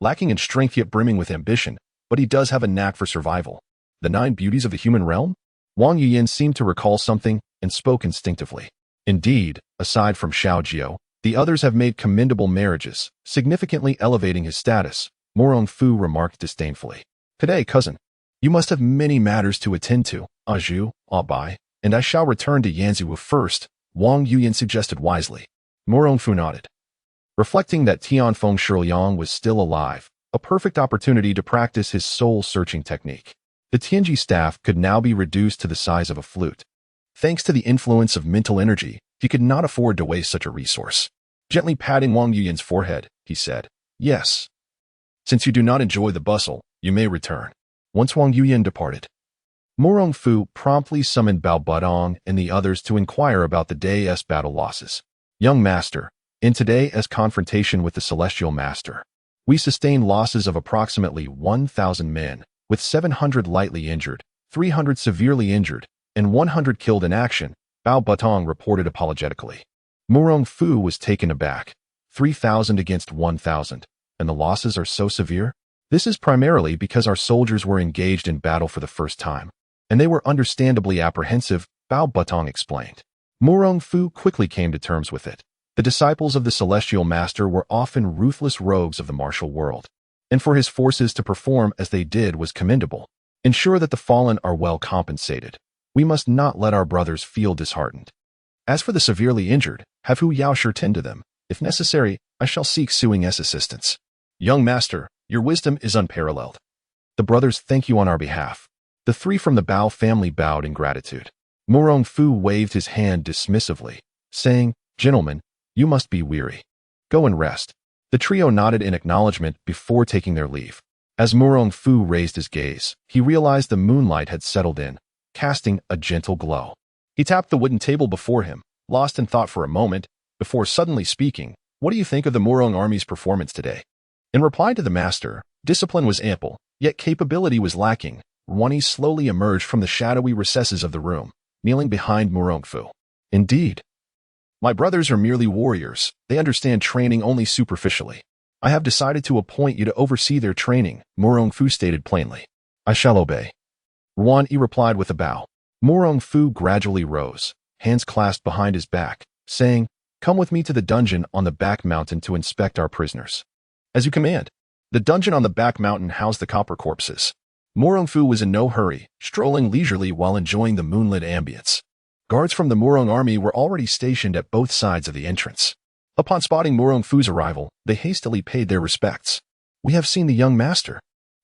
Lacking in strength yet brimming with ambition, but he does have a knack for survival. The 9 beauties of the human realm? Wang Yuyan seemed to recall something and spoke instinctively. Indeed, aside from Xiao Jiao, the others have made commendable marriages, significantly elevating his status, Murong Fu remarked disdainfully. Today, cousin, you must have many matters to attend to, Zhu, Bai, and I shall return to Yanziwu first, Wang Yuyan suggested wisely. Murong Fu nodded. Reflecting that Tianfeng Shiliang was still alive, a perfect opportunity to practice his soul-searching technique. The Tianji staff could now be reduced to the size of a flute. Thanks to the influence of mental energy, he could not afford to waste such a resource. Gently patting Wang Yuyan's forehead, he said, Yes. Since you do not enjoy the bustle, you may return. Once Wang Yuyan departed, Murong Fu promptly summoned Bao Budong and the others to inquire about the day's battle losses. Young master, in today's confrontation with the Celestial Master, we sustained losses of approximately 1,000 men, with 700 lightly injured, 300 severely injured, and 100 killed in action, Bao Budong reported apologetically. Murong Fu was taken aback. 3,000 against 1,000, and the losses are so severe? This is primarily because our soldiers were engaged in battle for the first time, and they were understandably apprehensive, Bao Budong explained. Murong Fu quickly came to terms with it. The disciples of the Celestial Master were often ruthless rogues of the martial world, and for his forces to perform as they did was commendable. Ensure that the fallen are well compensated. We must not let our brothers feel disheartened. As for the severely injured, have Hu Yaoshi tend to them. If necessary, I shall seek Suing's assistance. Young master, your wisdom is unparalleled. The brothers thank you on our behalf. The 3 from the Bao family bowed in gratitude. Murong Fu waved his hand dismissively, saying, Gentlemen, you must be weary. Go and rest. The trio nodded in acknowledgement before taking their leave. As Murong Fu raised his gaze, he realized the moonlight had settled in, casting a gentle glow. He tapped the wooden table before him, lost in thought for a moment, before suddenly speaking, What do you think of the Murong army's performance today? In reply to the master, discipline was ample, yet capability was lacking. Wang slowly emerged from the shadowy recesses of the room, kneeling behind Murong Fu. Indeed. My brothers are merely warriors. They understand training only superficially. I have decided to appoint you to oversee their training, Murong Fu stated plainly. I shall obey. Wang replied with a bow. Murong Fu gradually rose, hands clasped behind his back, saying, Come with me to the dungeon on the back mountain to inspect our prisoners. As you command. The dungeon on the back mountain housed the copper corpses. Murong Fu was in no hurry, strolling leisurely while enjoying the moonlit ambience. Guards from the Murong army were already stationed at both sides of the entrance. Upon spotting Murong Fu's arrival, they hastily paid their respects. We have seen the young master.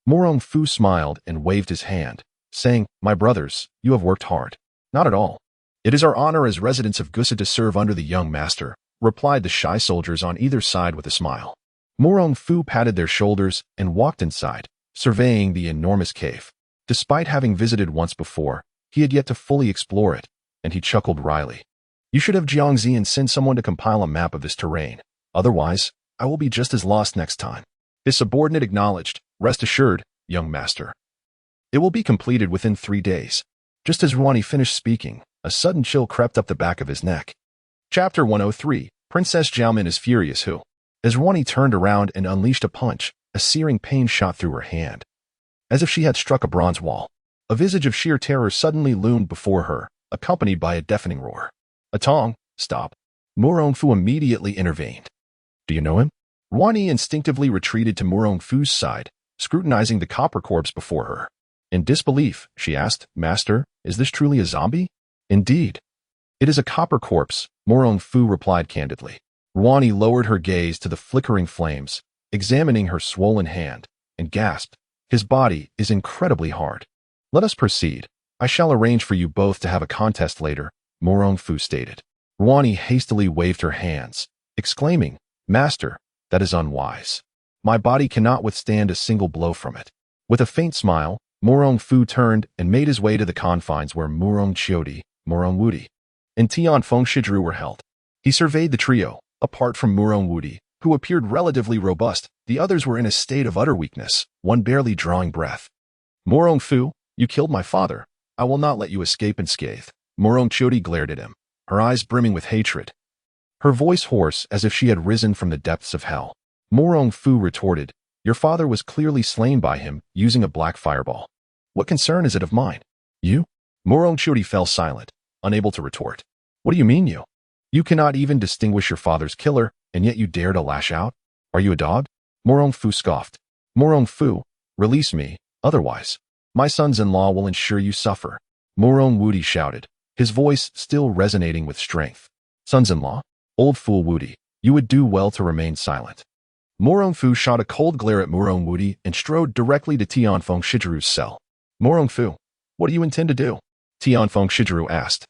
Murong Fu smiled and waved his hand, saying, My brothers, you have worked hard. Not at all. It is our honor as residents of Gusa to serve under the young master, replied the shy soldiers on either side with a smile. Murong Fu patted their shoulders and walked inside, surveying the enormous cave. Despite having visited once before, he had yet to fully explore it, and he chuckled wryly. You should have Jiangzian send someone to compile a map of this terrain. Otherwise, I will be just as lost next time. His subordinate acknowledged, Rest assured, young master. It will be completed within 3 days. Just as Wang finished speaking, a sudden chill crept up the back of his neck. Chapter 103, Princess Jiaomin is furious who? As Wang turned around and unleashed a punch, a searing pain shot through her hand. As if she had struck a bronze wall. A visage of sheer terror suddenly loomed before her, accompanied by a deafening roar. Atong, stop. Murong Fu immediately intervened. Do you know him? Wang instinctively retreated to Murong Fu's side, scrutinizing the copper corpse before her. In disbelief, she asked, Master, is this truly a zombie? Indeed. It is a copper corpse, Murong Fu replied candidly. Wang lowered her gaze to the flickering flames, examining her swollen hand, and gasped, His body is incredibly hard. Let us proceed. I shall arrange for you both to have a contest later, Murong Fu stated. Wang hastily waved her hands, exclaiming, Master, that is unwise. My body cannot withstand a single blow from it. With a faint smile, Murong Fu turned and made his way to the confines where Murong Chiodi, Murong Wudi, and Tianfeng Shidru were held. He surveyed the trio. Apart from Murong Wudi, who appeared relatively robust, the others were in a state of utter weakness, one barely drawing breath. Murong Fu, you killed my father. I will not let you escape unscathed. Murong Chiodi glared at him, her eyes brimming with hatred. Her voice hoarse as if she had risen from the depths of hell. Murong Fu retorted, Your father was clearly slain by him, using a black fireball. What concern is it of mine? You? Murong Chiodi fell silent, unable to retort. What do you mean you? You cannot even distinguish your father's killer, and yet you dare to lash out? Are you a dog? Murong Fu scoffed. Murong Fu, release me, otherwise. My sons-in-law will ensure you suffer. Murong Wudi shouted, his voice still resonating with strength. Sons-in-law? Old fool Wudi, you would do well to remain silent. Murong Fu shot a cold glare at Murong Wudi and strode directly to Tianfeng Shidru's cell. Murong Fu, what do you intend to do? Tianfeng Shidru asked.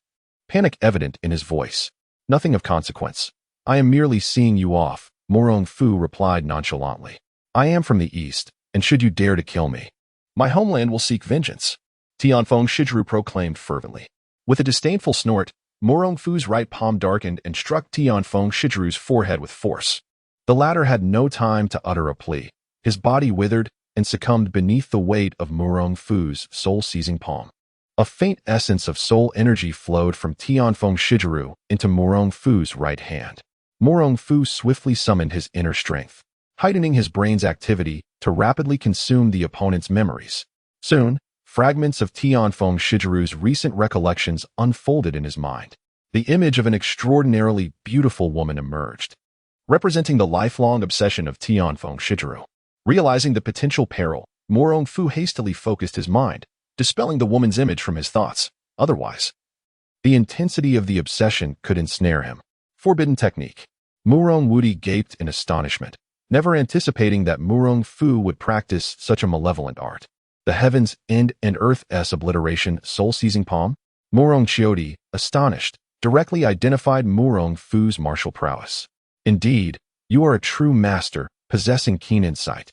Panic evident in his voice. Nothing of consequence. I am merely seeing you off, Murong Fu replied nonchalantly. I am from the east, and should you dare to kill me, my homeland will seek vengeance, Tianfeng Shidru proclaimed fervently. With a disdainful snort, Murong Fu's right palm darkened and struck Tianfeng Shidru's forehead with force. The latter had no time to utter a plea. His body withered and succumbed beneath the weight of Murong Fu's soul-seizing palm. A faint essence of soul energy flowed from Tianfeng Shidru into Murong Fu's right hand. Murong Fu swiftly summoned his inner strength, heightening his brain's activity to rapidly consume the opponent's memories. Soon, fragments of Tianfeng Shidru's recent recollections unfolded in his mind. The image of an extraordinarily beautiful woman emerged, representing the lifelong obsession of Tianfeng Shidru. Realizing the potential peril, Murong Fu hastily focused his mind, dispelling the woman's image from his thoughts. Otherwise, the intensity of the obsession could ensnare him. Forbidden technique. Murong Wudi gaped in astonishment, never anticipating that Murong Fu would practice such a malevolent art. The heavens end and earth's obliteration soul-seizing palm? Murong Chiodi, astonished, directly identified Murong Fu's martial prowess. Indeed, you are a true master, possessing keen insight.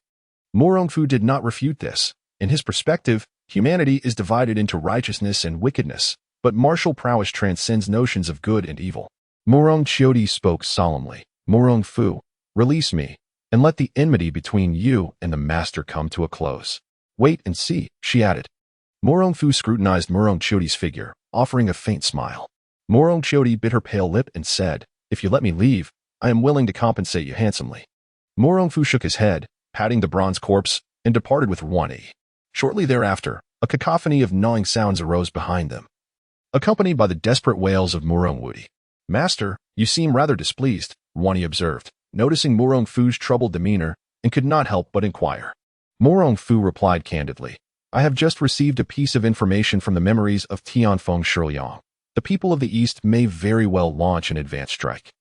Murong Fu did not refute this. In his perspective, humanity is divided into righteousness and wickedness, but martial prowess transcends notions of good and evil. Murong Chiodi spoke solemnly, Murong Fu, release me, and let the enmity between you and the master come to a close. Wait and see, she added. Murong Fu scrutinized Murong Chodi's figure, offering a faint smile. Murong Chodi bit her pale lip and said, if you let me leave, I am willing to compensate you handsomely. Murong Fu shook his head, patting the bronze corpse, and departed with Wang. Shortly thereafter, a cacophony of gnawing sounds arose behind them, accompanied by the desperate wails of Murong Wudi. Master, you seem rather displeased, Wang observed, noticing Murong Fu's troubled demeanor, and could not help but inquire. Murong Fu replied candidly, I have just received a piece of information from the memories of Tianfeng Shiliang. The people of the East may very well launch an advanced strike.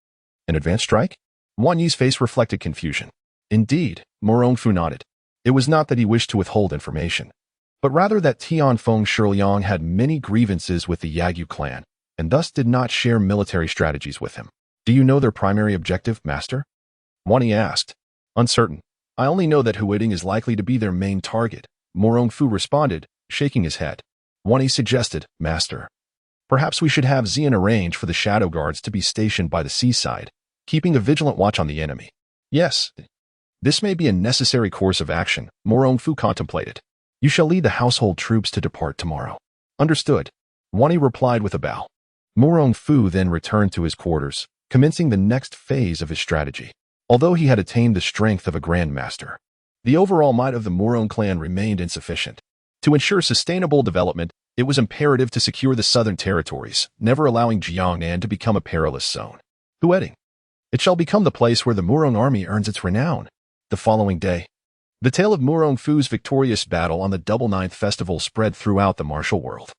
An advanced strike? Wang Yi's face reflected confusion. Indeed, Murong Fu nodded. It was not that he wished to withhold information, but rather that Tianfeng Shiliang had many grievances with the Yagyu clan, and thus did not share military strategies with him. Do you know their primary objective, master? Wang Yi asked. Uncertain. I only know that Huiding is likely to be their main target, Murong Fu responded, shaking his head. Wang Yi suggested, Master, perhaps we should have Xian arrange for the shadow guards to be stationed by the seaside, keeping a vigilant watch on the enemy. Yes, this may be a necessary course of action, Murong Fu contemplated. You shall lead the household troops to depart tomorrow. Understood. Wang Yi replied with a bow. Murong Fu then returned to his quarters, commencing the next phase of his strategy. Although he had attained the strength of a grandmaster, the overall might of the Murong clan remained insufficient. To ensure sustainable development, it was imperative to secure the southern territories, never allowing Jiangnan to become a perilous zone. Huiding. It shall become the place where the Murong army earns its renown. The following day, the tale of Murong Fu's victorious battle on the Double Ninth Festival spread throughout the martial world.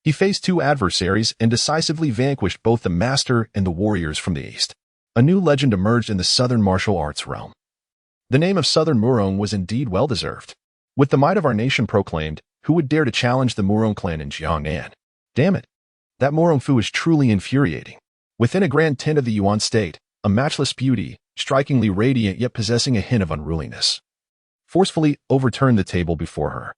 He faced two adversaries and decisively vanquished both the master and the warriors from the east. A new legend emerged in the southern martial arts realm. The name of Southern Murong was indeed well-deserved. With the might of our nation proclaimed, who would dare to challenge the Murong clan in Jiangnan? Damn it. That Murong Fu is truly infuriating. Within a grand tent of the Yuan state, a matchless beauty, strikingly radiant yet possessing a hint of unruliness, forcefully overturned the table before her.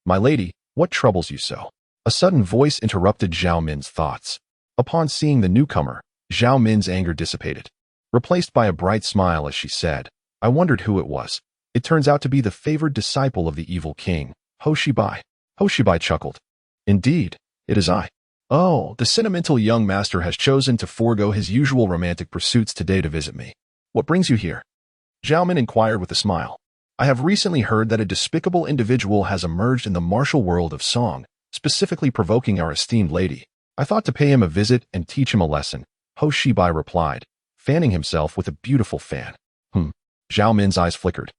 My lady, what troubles you so? A sudden voice interrupted Zhao Min's thoughts. Upon seeing the newcomer, Zhao Min's anger dissipated, replaced by a bright smile as she said, I wondered who it was. It turns out to be the favored disciple of the evil king, Ho Shibai. Ho Shibai chuckled. Indeed, it is I. Oh, the sentimental young master has chosen to forego his usual romantic pursuits today to visit me. What brings you here? Zhao Min inquired with a smile. I have recently heard that a despicable individual has emerged in the martial world of song, specifically provoking our esteemed lady. I thought to pay him a visit and teach him a lesson, Ho Shibai replied, fanning himself with a beautiful fan. Zhao Min's eyes flickered,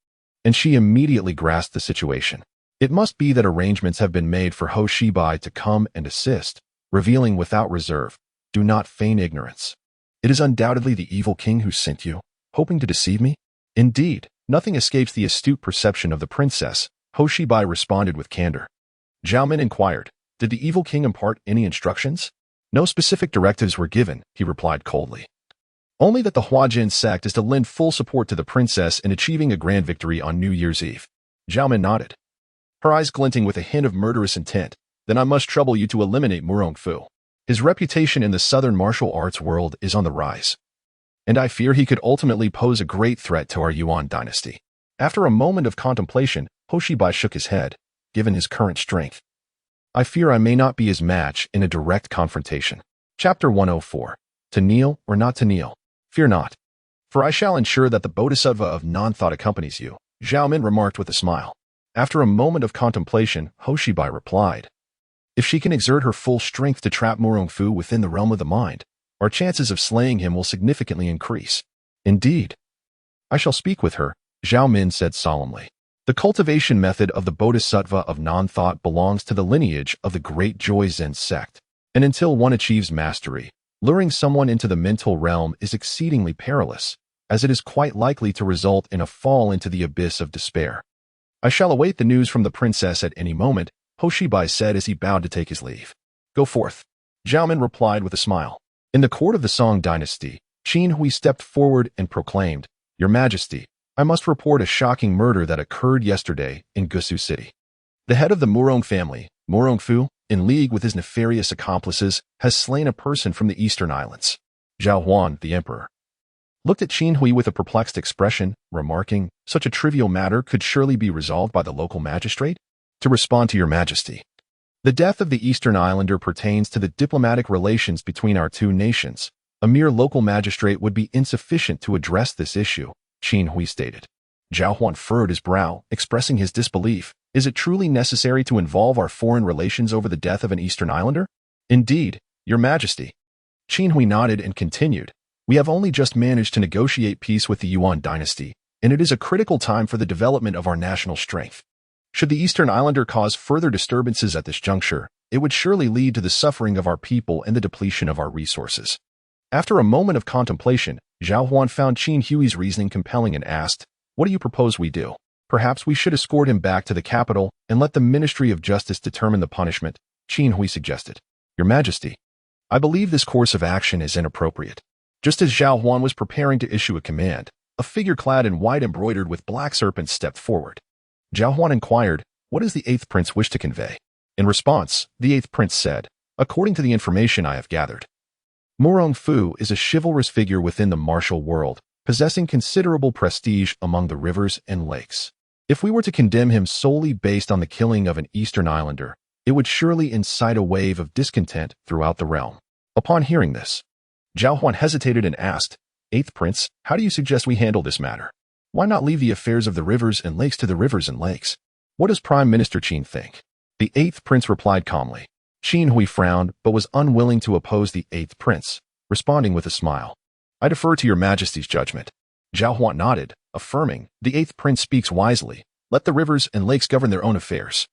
and she immediately grasped the situation. It must be that arrangements have been made for Ho Shibai to come and assist, revealing without reserve, do not feign ignorance. It is undoubtedly the evil king who sent you, hoping to deceive me? Indeed, nothing escapes the astute perception of the princess, Ho Shibai responded with candor. Zhao Min inquired, did the evil king impart any instructions? No specific directives were given, he replied coldly. Only that the Huajin sect is to lend full support to the princess in achieving a grand victory on New Year's Eve. Zhao Min nodded, her eyes glinting with a hint of murderous intent. Then I must trouble you to eliminate Murong Fu. His reputation in the southern martial arts world is on the rise, and I fear he could ultimately pose a great threat to our Yuan dynasty. After a moment of contemplation, Ho Shibai shook his head. Given his current strength, I fear I may not be his match in a direct confrontation. Chapter 104. To kneel or not to kneel? Fear not, for I shall ensure that the Bodhisattva of non-thought accompanies you, Zhao Min remarked with a smile. After a moment of contemplation, Ho Shibai replied, if she can exert her full strength to trap Murong Fu within the realm of the mind, our chances of slaying him will significantly increase. Indeed. I shall speak with her, Zhao Min said solemnly. The cultivation method of the Bodhisattva of non-thought belongs to the lineage of the great Joy Zen sect, and until one achieves mastery, luring someone into the mental realm is exceedingly perilous, as it is quite likely to result in a fall into the abyss of despair. I shall await the news from the princess at any moment, Ho Shibai said as he bowed to take his leave. Go forth. Zhao Min replied with a smile. In the court of the Song dynasty, Qin Hui stepped forward and proclaimed, Your Majesty, I must report a shocking murder that occurred yesterday in Gusu City. The head of the Murong family, Murong Fu, in league with his nefarious accomplices, has slain a person from the Eastern Islands. Zhao Huan, the emperor, looked at Qin Hui with a perplexed expression, remarking, "Such a trivial matter could surely be resolved by the local magistrate?" To respond to your majesty. The death of the Eastern Islander pertains to the diplomatic relations between our two nations. A mere local magistrate would be insufficient to address this issue, Qin Hui stated. Zhao Huan furrowed his brow, expressing his disbelief. Is it truly necessary to involve our foreign relations over the death of an Eastern Islander? Indeed, your majesty. Qin Hui nodded and continued. We have only just managed to negotiate peace with the Yuan dynasty, and it is a critical time for the development of our national strength. Should the Eastern Islander cause further disturbances at this juncture, it would surely lead to the suffering of our people and the depletion of our resources. After a moment of contemplation, Zhao Huan found Qin Hui's reasoning compelling and asked, "What do you propose we do? Perhaps we should escort him back to the capital and let the Ministry of Justice determine the punishment," Qin Hui suggested. Your Majesty, I believe this course of action is inappropriate. Just as Zhao Huan was preparing to issue a command, a figure clad in white embroidered with black serpents stepped forward. Zhao Huan inquired, "What does the 8th Prince wish to convey?" In response, the 8th Prince said, "According to the information I have gathered, Murong Fu is a chivalrous figure within the martial world, possessing considerable prestige among the rivers and lakes. If we were to condemn him solely based on the killing of an Eastern Islander, it would surely incite a wave of discontent throughout the realm." Upon hearing this, Zhao Huan hesitated and asked, "8th Prince, how do you suggest we handle this matter? Why not leave the affairs of the rivers and lakes to the rivers and lakes? What does Prime Minister Qin think?" The 8th Prince replied calmly. Qin Hui frowned but was unwilling to oppose the 8th Prince, responding with a smile. "I defer to your Majesty's judgment." Zhao Huan nodded, affirming, "The 8th Prince speaks wisely. Let the rivers and lakes govern their own affairs.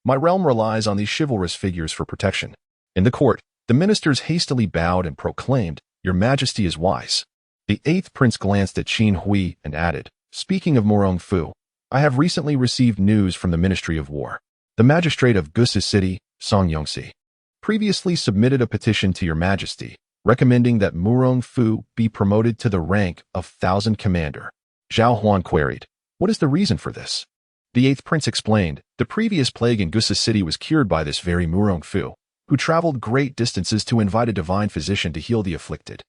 My realm relies on these chivalrous figures for protection." In the court, the ministers hastily bowed and proclaimed, "Your Majesty is wise." The 8th Prince glanced at Qin Hui and added, "Speaking of Murong Fu, I have recently received news from the Ministry of War. The magistrate of Gusi City, Song Yongxi, previously submitted a petition to your Majesty, recommending that Murong Fu be promoted to the rank of 1,000 commander." Zhao Huan queried, "What is the reason for this?" The 8th Prince explained, "The previous plague in Gusi City was cured by this very Murong Fu, who traveled great distances to invite a divine physician to heal the afflicted."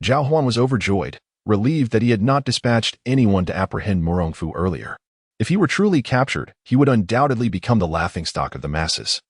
Zhao Huan was overjoyed, relieved that he had not dispatched anyone to apprehend Murong Fu earlier. If he were truly captured, he would undoubtedly become the laughingstock of the masses,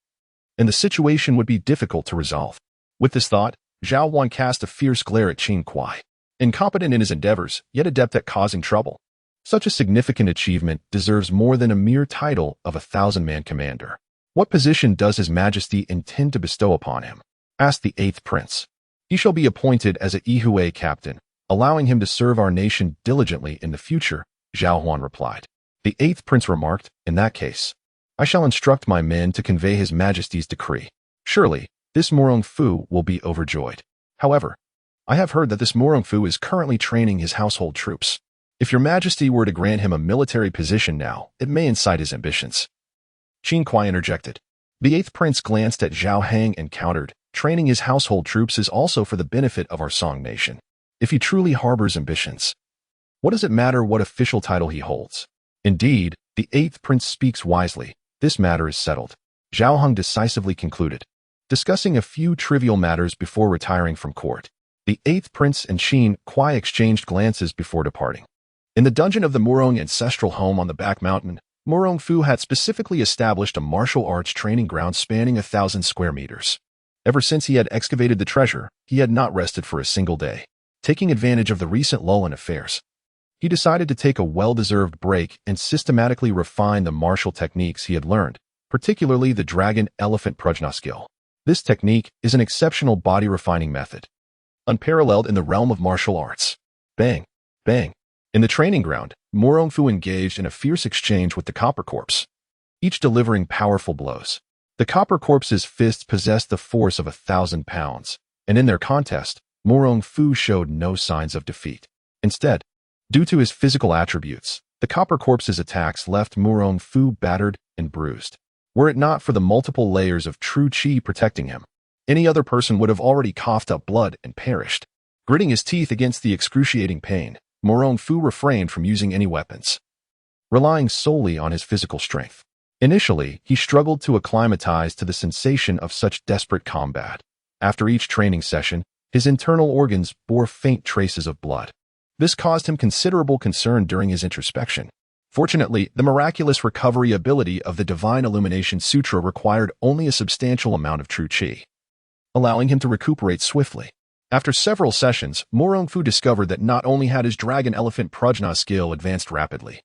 and the situation would be difficult to resolve. With this thought, Zhao Huan cast a fierce glare at Qin Hui. Incompetent in his endeavors, yet adept at causing trouble. Such a significant achievement deserves more than a mere title of a 1,000-man commander. "What position does His Majesty intend to bestow upon him?" asked the 8th Prince. "He shall be appointed as a Yihue captain, allowing him to serve our nation diligently in the future," Zhao Huan replied. The 8th Prince remarked, "In that case, I shall instruct my men to convey His Majesty's decree. Surely, this Murong Fu will be overjoyed. However, I have heard that this Murong Fu is currently training his household troops. If your Majesty were to grant him a military position now, it may incite his ambitions." Qin Hui interjected. The 8th Prince glanced at Zhao Hang and countered, "Training his household troops is also for the benefit of our Song nation. If he truly harbors ambitions, what does it matter what official title he holds?" Indeed, the 8th Prince speaks wisely. This matter is settled, Zhao Hang decisively concluded, discussing a few trivial matters before retiring from court. The 8th Prince and Qin Hui exchanged glances before departing. In the dungeon of the Murong ancestral home on the back mountain, Murong Fu had specifically established a martial arts training ground spanning 1,000 square meters. Ever since he had excavated the treasure, he had not rested for a single day. Taking advantage of the recent lull in affairs, he decided to take a well-deserved break and systematically refine the martial techniques he had learned, particularly the dragon-elephant prajna skill. This technique is an exceptional body-refining method, unparalleled in the realm of martial arts. Bang! Bang! In the training ground, Murong Fu engaged in a fierce exchange with the Copper Corpse, each delivering powerful blows. The Copper Corpse's fists possessed the force of 1,000 pounds, and in their contest, Murong Fu showed no signs of defeat. Instead, due to his physical attributes, the Copper Corpse's attacks left Murong Fu battered and bruised. Were it not for the multiple layers of true qi protecting him, any other person would have already coughed up blood and perished. Gritting his teeth against the excruciating pain, Murong Fu refrained from using any weapons, relying solely on his physical strength. Initially, he struggled to acclimatize to the sensation of such desperate combat. After each training session, his internal organs bore faint traces of blood. This caused him considerable concern during his introspection. Fortunately, the miraculous recovery ability of the Divine Illumination Sutra required only a substantial amount of true qi, allowing him to recuperate swiftly. After several sessions, Murong Fu discovered that not only had his dragon elephant prajna skill advanced rapidly,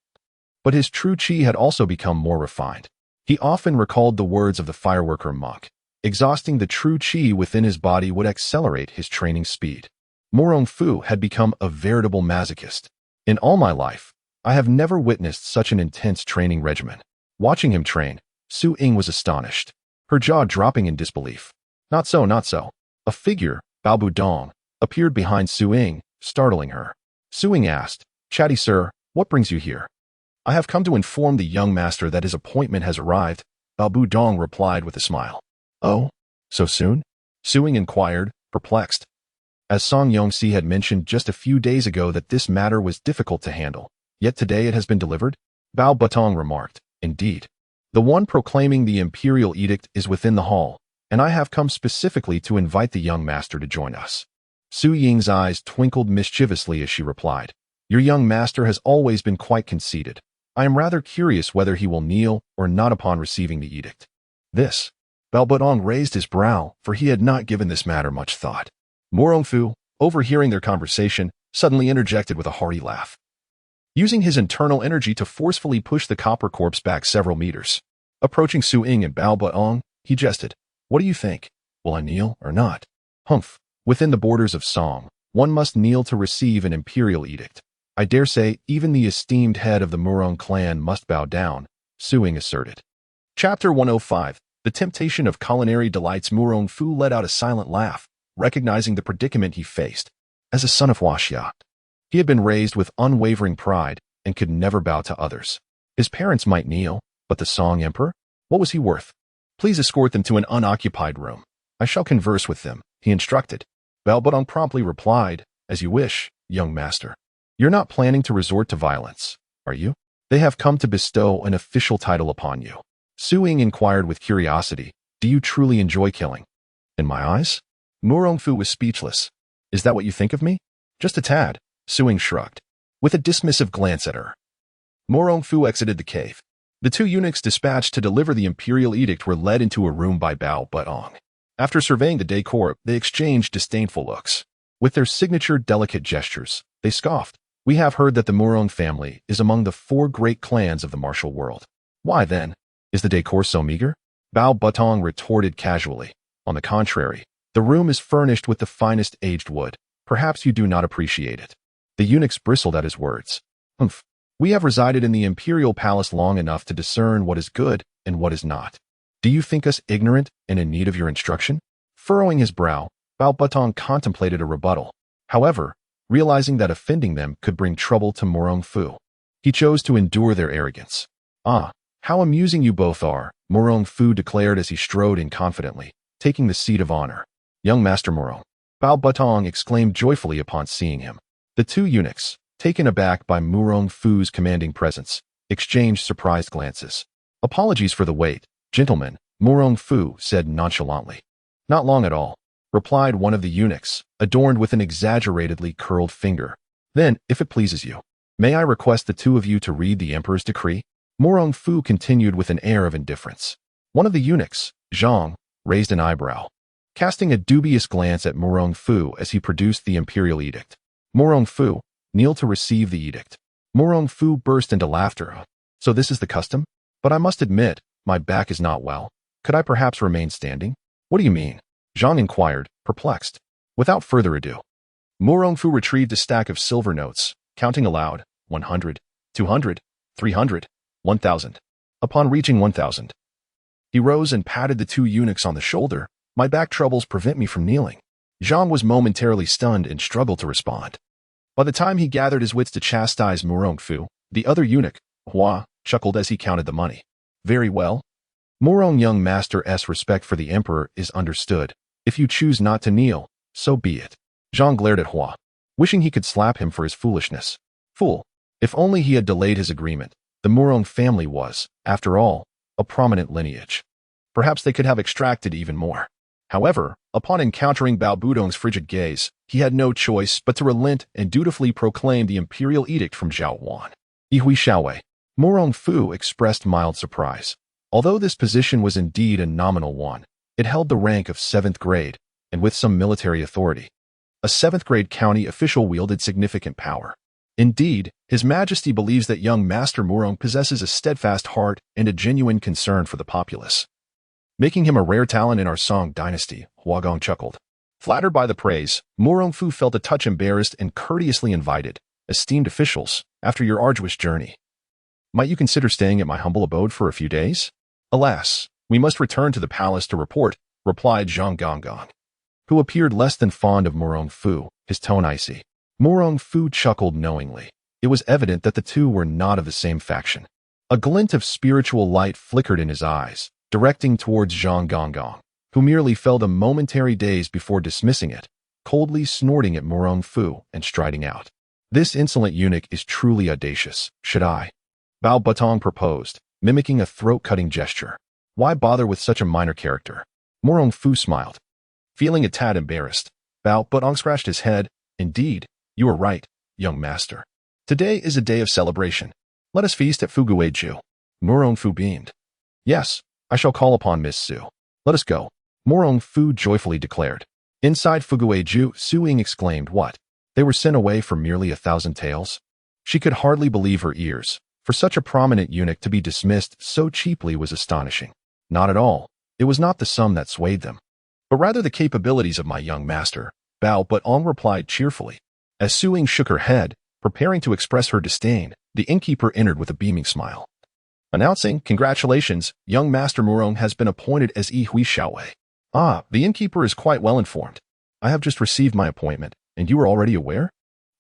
but his true qi had also become more refined. He often recalled the words of the fireworker monk. Exhausting the true qi within his body would accelerate his training speed. Murong Fu had become a veritable masochist. In all my life, I have never witnessed such an intense training regimen. Watching him train, Su Ying was astonished, her jaw dropping in disbelief. Not so, not so. A figure, Bao Budong, appeared behind Su Ying, startling her. Su Ying asked, "Chatty sir, what brings you here?" "I have come to inform the young master that his appointment has arrived," Bao Budong replied with a smile. "Oh, so soon?" Su Ying inquired, perplexed. As Song Yongxi had mentioned just a few days ago that this matter was difficult to handle, yet today it has been delivered, Bao Budong remarked. "Indeed. The one proclaiming the imperial edict is within the hall, and I have come specifically to invite the young master to join us." Su Ying's eyes twinkled mischievously as she replied, "Your young master has always been quite conceited. I am rather curious whether he will kneel or not upon receiving the edict." This. Bao Budong raised his brow, for he had not given this matter much thought. Murong Fu, overhearing their conversation, suddenly interjected with a hearty laugh, using his internal energy to forcefully push the copper corpse back several meters. Approaching Su Ying and Bao Budong, he jested, "What do you think? Will I kneel or not?" "Humph. Within the borders of Song, one must kneel to receive an imperial edict. I dare say even the esteemed head of the Murong clan must bow down," Su Ying asserted. Chapter 105. The Temptation of Culinary Delights. Murong Fu let out a silent laugh, recognizing the predicament he faced. As a son of Huaxia, he had been raised with unwavering pride and could never bow to others. His parents might kneel, but the Song Emperor? What was he worth? "Please escort them to an unoccupied room. I shall converse with them," he instructed. Bao Budong promptly replied, "As you wish, young master. You're not planning to resort to violence, are you? They have come to bestow an official title upon you." Su Ying inquired with curiosity, "Do you truly enjoy killing?" "In my eyes?" Murong Fu was speechless. "Is that what you think of me?" "Just a tad," Su Ying shrugged, with a dismissive glance at her. Murong Fu exited the cave. The two eunuchs dispatched to deliver the imperial edict were led into a room by Bao Budong. After surveying the decor, they exchanged disdainful looks. With their signature delicate gestures, they scoffed. "We have heard that the Murong family is among the 4 great clans of the martial world. Why then, is the decor so meager?" Bao Budong retorted casually. "On the contrary, the room is furnished with the finest aged wood. Perhaps you do not appreciate it." The eunuchs bristled at his words. "Humph. We have resided in the imperial palace long enough to discern what is good and what is not. Do you think us ignorant and in need of your instruction?" Furrowing his brow, Bao Budong contemplated a rebuttal. However, realizing that offending them could bring trouble to Murong Fu, he chose to endure their arrogance. "Ah, how amusing you both are," Murong Fu declared as he strode in confidently, taking the seat of honor. "Young Master Murong," Bao Budong exclaimed joyfully upon seeing him. The two eunuchs, taken aback by Murong Fu's commanding presence, exchanged surprised glances. "Apologies for the wait, gentlemen," Murong Fu said nonchalantly. "Not long at all," replied one of the eunuchs, adorned with an exaggeratedly curled finger. "Then, if it pleases you, may I request the two of you to read the emperor's decree?" Murong Fu continued with an air of indifference. One of the eunuchs, Zhang, raised an eyebrow, casting a dubious glance at Murong Fu as he produced the imperial edict. "Murong Fu, kneel to receive the edict." Murong Fu burst into laughter. "So this is the custom? But I must admit, my back is not well. Could I perhaps remain standing?" "What do you mean?" Zhang inquired, perplexed. Without further ado, Murong Fu retrieved a stack of silver notes, counting aloud, 100, 200, 300, 1,000. Upon reaching 1,000, he rose and patted the two eunuchs on the shoulder. "My back troubles prevent me from kneeling." Zhang was momentarily stunned and struggled to respond. By the time he gathered his wits to chastise Murong Fu, the other eunuch, Hua, chuckled as he counted the money. "Very well. Murong young master's respect for the emperor is understood. If you choose not to kneel, so be it." Zhang glared at Hua, wishing he could slap him for his foolishness. Fool. If only he had delayed his agreement. The Murong family was, after all, a prominent lineage. Perhaps they could have extracted even more. However, upon encountering Bao Budong's frigid gaze, he had no choice but to relent and dutifully proclaim the imperial edict from Zhao Wan. Yihui Xiaowei. Murong Fu expressed mild surprise. Although this position was indeed a nominal one, it held the rank of 7th grade, and with some military authority. A 7th grade county official wielded significant power. Indeed, His Majesty believes that young Master Murong possesses a steadfast heart and a genuine concern for the populace, making him a rare talent in our Song dynasty, Huagong chuckled. Flattered by the praise, Murong Fu felt a touch embarrassed and courteously invited, esteemed officials, after your arduous journey, might you consider staying at my humble abode for a few days? Alas, we must return to the palace to report, replied Zhang Gonggong, who appeared less than fond of Murong Fu, his tone icy. Murong Fu chuckled knowingly. It was evident that the two were not of the same faction. A glint of spiritual light flickered in his eyes, directing towards Zhang Gonggong, who merely felt a momentary daze before dismissing it, coldly snorting at Murong Fu and striding out. This insolent eunuch is truly audacious, should I? Bao Butong proposed, mimicking a throat-cutting gesture. Why bother with such a minor character? Murong Fu smiled. Feeling a tad embarrassed, Bao Butong scratched his head. Indeed, you are right, young master. Today is a day of celebration. Let us feast at Fugueju. Murong Fu beamed. Yes, I shall call upon Miss Su. Let us go. Murong Fu joyfully declared. Inside Fugueju, Su Ying exclaimed, what? They were sent away for merely 1,000 taels? She could hardly believe her ears. For such a prominent eunuch to be dismissed so cheaply was astonishing. Not at all. It was not the sum that swayed them, but rather the capabilities of my young master, Bao Butong replied cheerfully. As Su Ying shook her head, preparing to express her disdain, the innkeeper entered with a beaming smile, announcing, congratulations, young Master Murong has been appointed as Yihui Xiaowei. Ah, the innkeeper is quite well informed. I have just received my appointment, and you are already aware?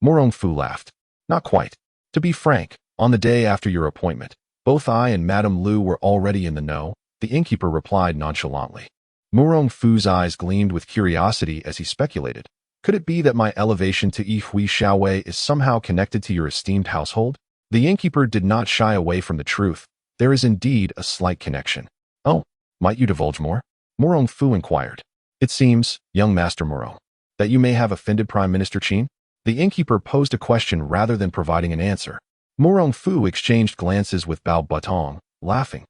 Murong Fu laughed. Not quite. To be frank, on the day after your appointment, both I and Madame Lu were already in the know, the innkeeper replied nonchalantly. Murong Fu's eyes gleamed with curiosity as he speculated. Could it be that my elevation to Yihui Xiaowei is somehow connected to your esteemed household? The innkeeper did not shy away from the truth. There is indeed a slight connection. Oh, might you divulge more? Murong Fu inquired. It seems, young Master Murong, that you may have offended Prime Minister Qin? The innkeeper posed a question rather than providing an answer. Murong Fu exchanged glances with Bao Butong, laughing.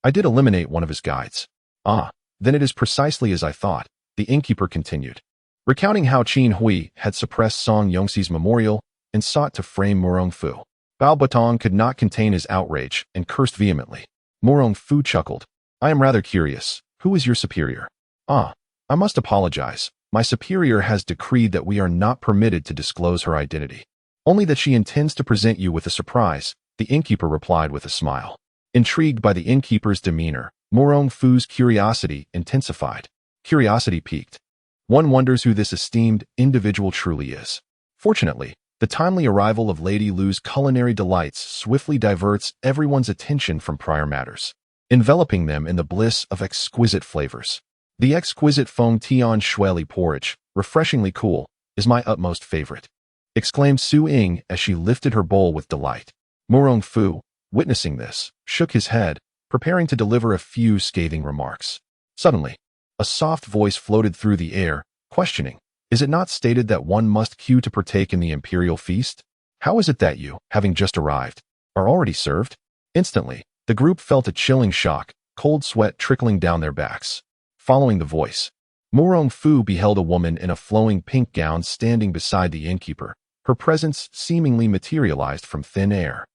I did eliminate one of his guides. Ah, then it is precisely as I thought, the innkeeper continued, recounting how Qin Hui had suppressed Song Yongxi's memorial and sought to frame Murong Fu. Bao Butong could not contain his outrage and cursed vehemently. Murong Fu chuckled. I am rather curious. Who is your superior? Ah, I must apologize. My superior has decreed that we are not permitted to disclose her identity. Only that she intends to present you with a surprise, the innkeeper replied with a smile. Intrigued by the innkeeper's demeanor, Murong Fu's curiosity intensified. Curiosity piqued. One wonders who this esteemed individual truly is. Fortunately, the timely arrival of Lady Lu's culinary delights swiftly diverts everyone's attention from prior matters, enveloping them in the bliss of exquisite flavors. The exquisite Feng Tian Shueli porridge, refreshingly cool, is my utmost favorite, exclaimed Su Ying as she lifted her bowl with delight. Murong Fu, witnessing this, shook his head, preparing to deliver a few scathing remarks. Suddenly, a soft voice floated through the air, questioning, is it not stated that one must queue to partake in the imperial feast? How is it that you, having just arrived, are already served? Instantly, the group felt a chilling shock, cold sweat trickling down their backs. Following the voice, Murong Fu beheld a woman in a flowing pink gown standing beside the innkeeper, her presence seemingly materialized from thin air.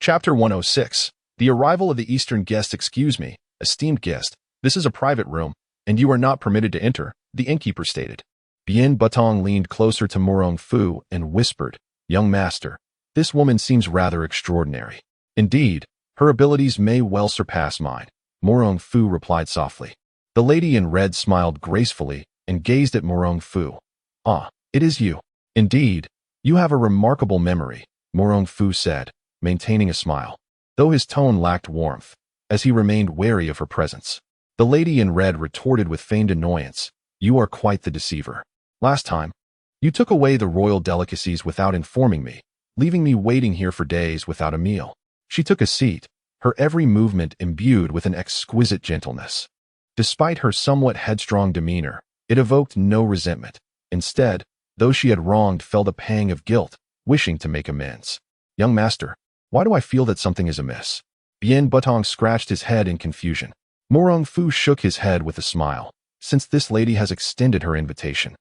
Chapter 106. The arrival of the Eastern guest. Excuse me, esteemed guest, this is a private room, and you are not permitted to enter, the innkeeper stated. Bien Butong leaned closer to Murong Fu and whispered, young master, this woman seems rather extraordinary. Indeed, her abilities may well surpass mine, Murong Fu replied softly. The lady in red smiled gracefully and gazed at Murong Fu. Ah, it is you. Indeed, you have a remarkable memory, Murong Fu said, maintaining a smile, though his tone lacked warmth, as he remained wary of her presence. The lady in red retorted with feigned annoyance, you are quite the deceiver. Last time, you took away the royal delicacies without informing me, leaving me waiting here for days without a meal. She took a seat, her every movement imbued with an exquisite gentleness. Despite her somewhat headstrong demeanor, It evoked no resentment. Instead, those she had wronged felt a pang of guilt, wishing to make amends. Young master, why do I feel that something is amiss? Bien Butong scratched his head in confusion. Murong Fu shook his head with a smile. Since this lady has extended her invitation,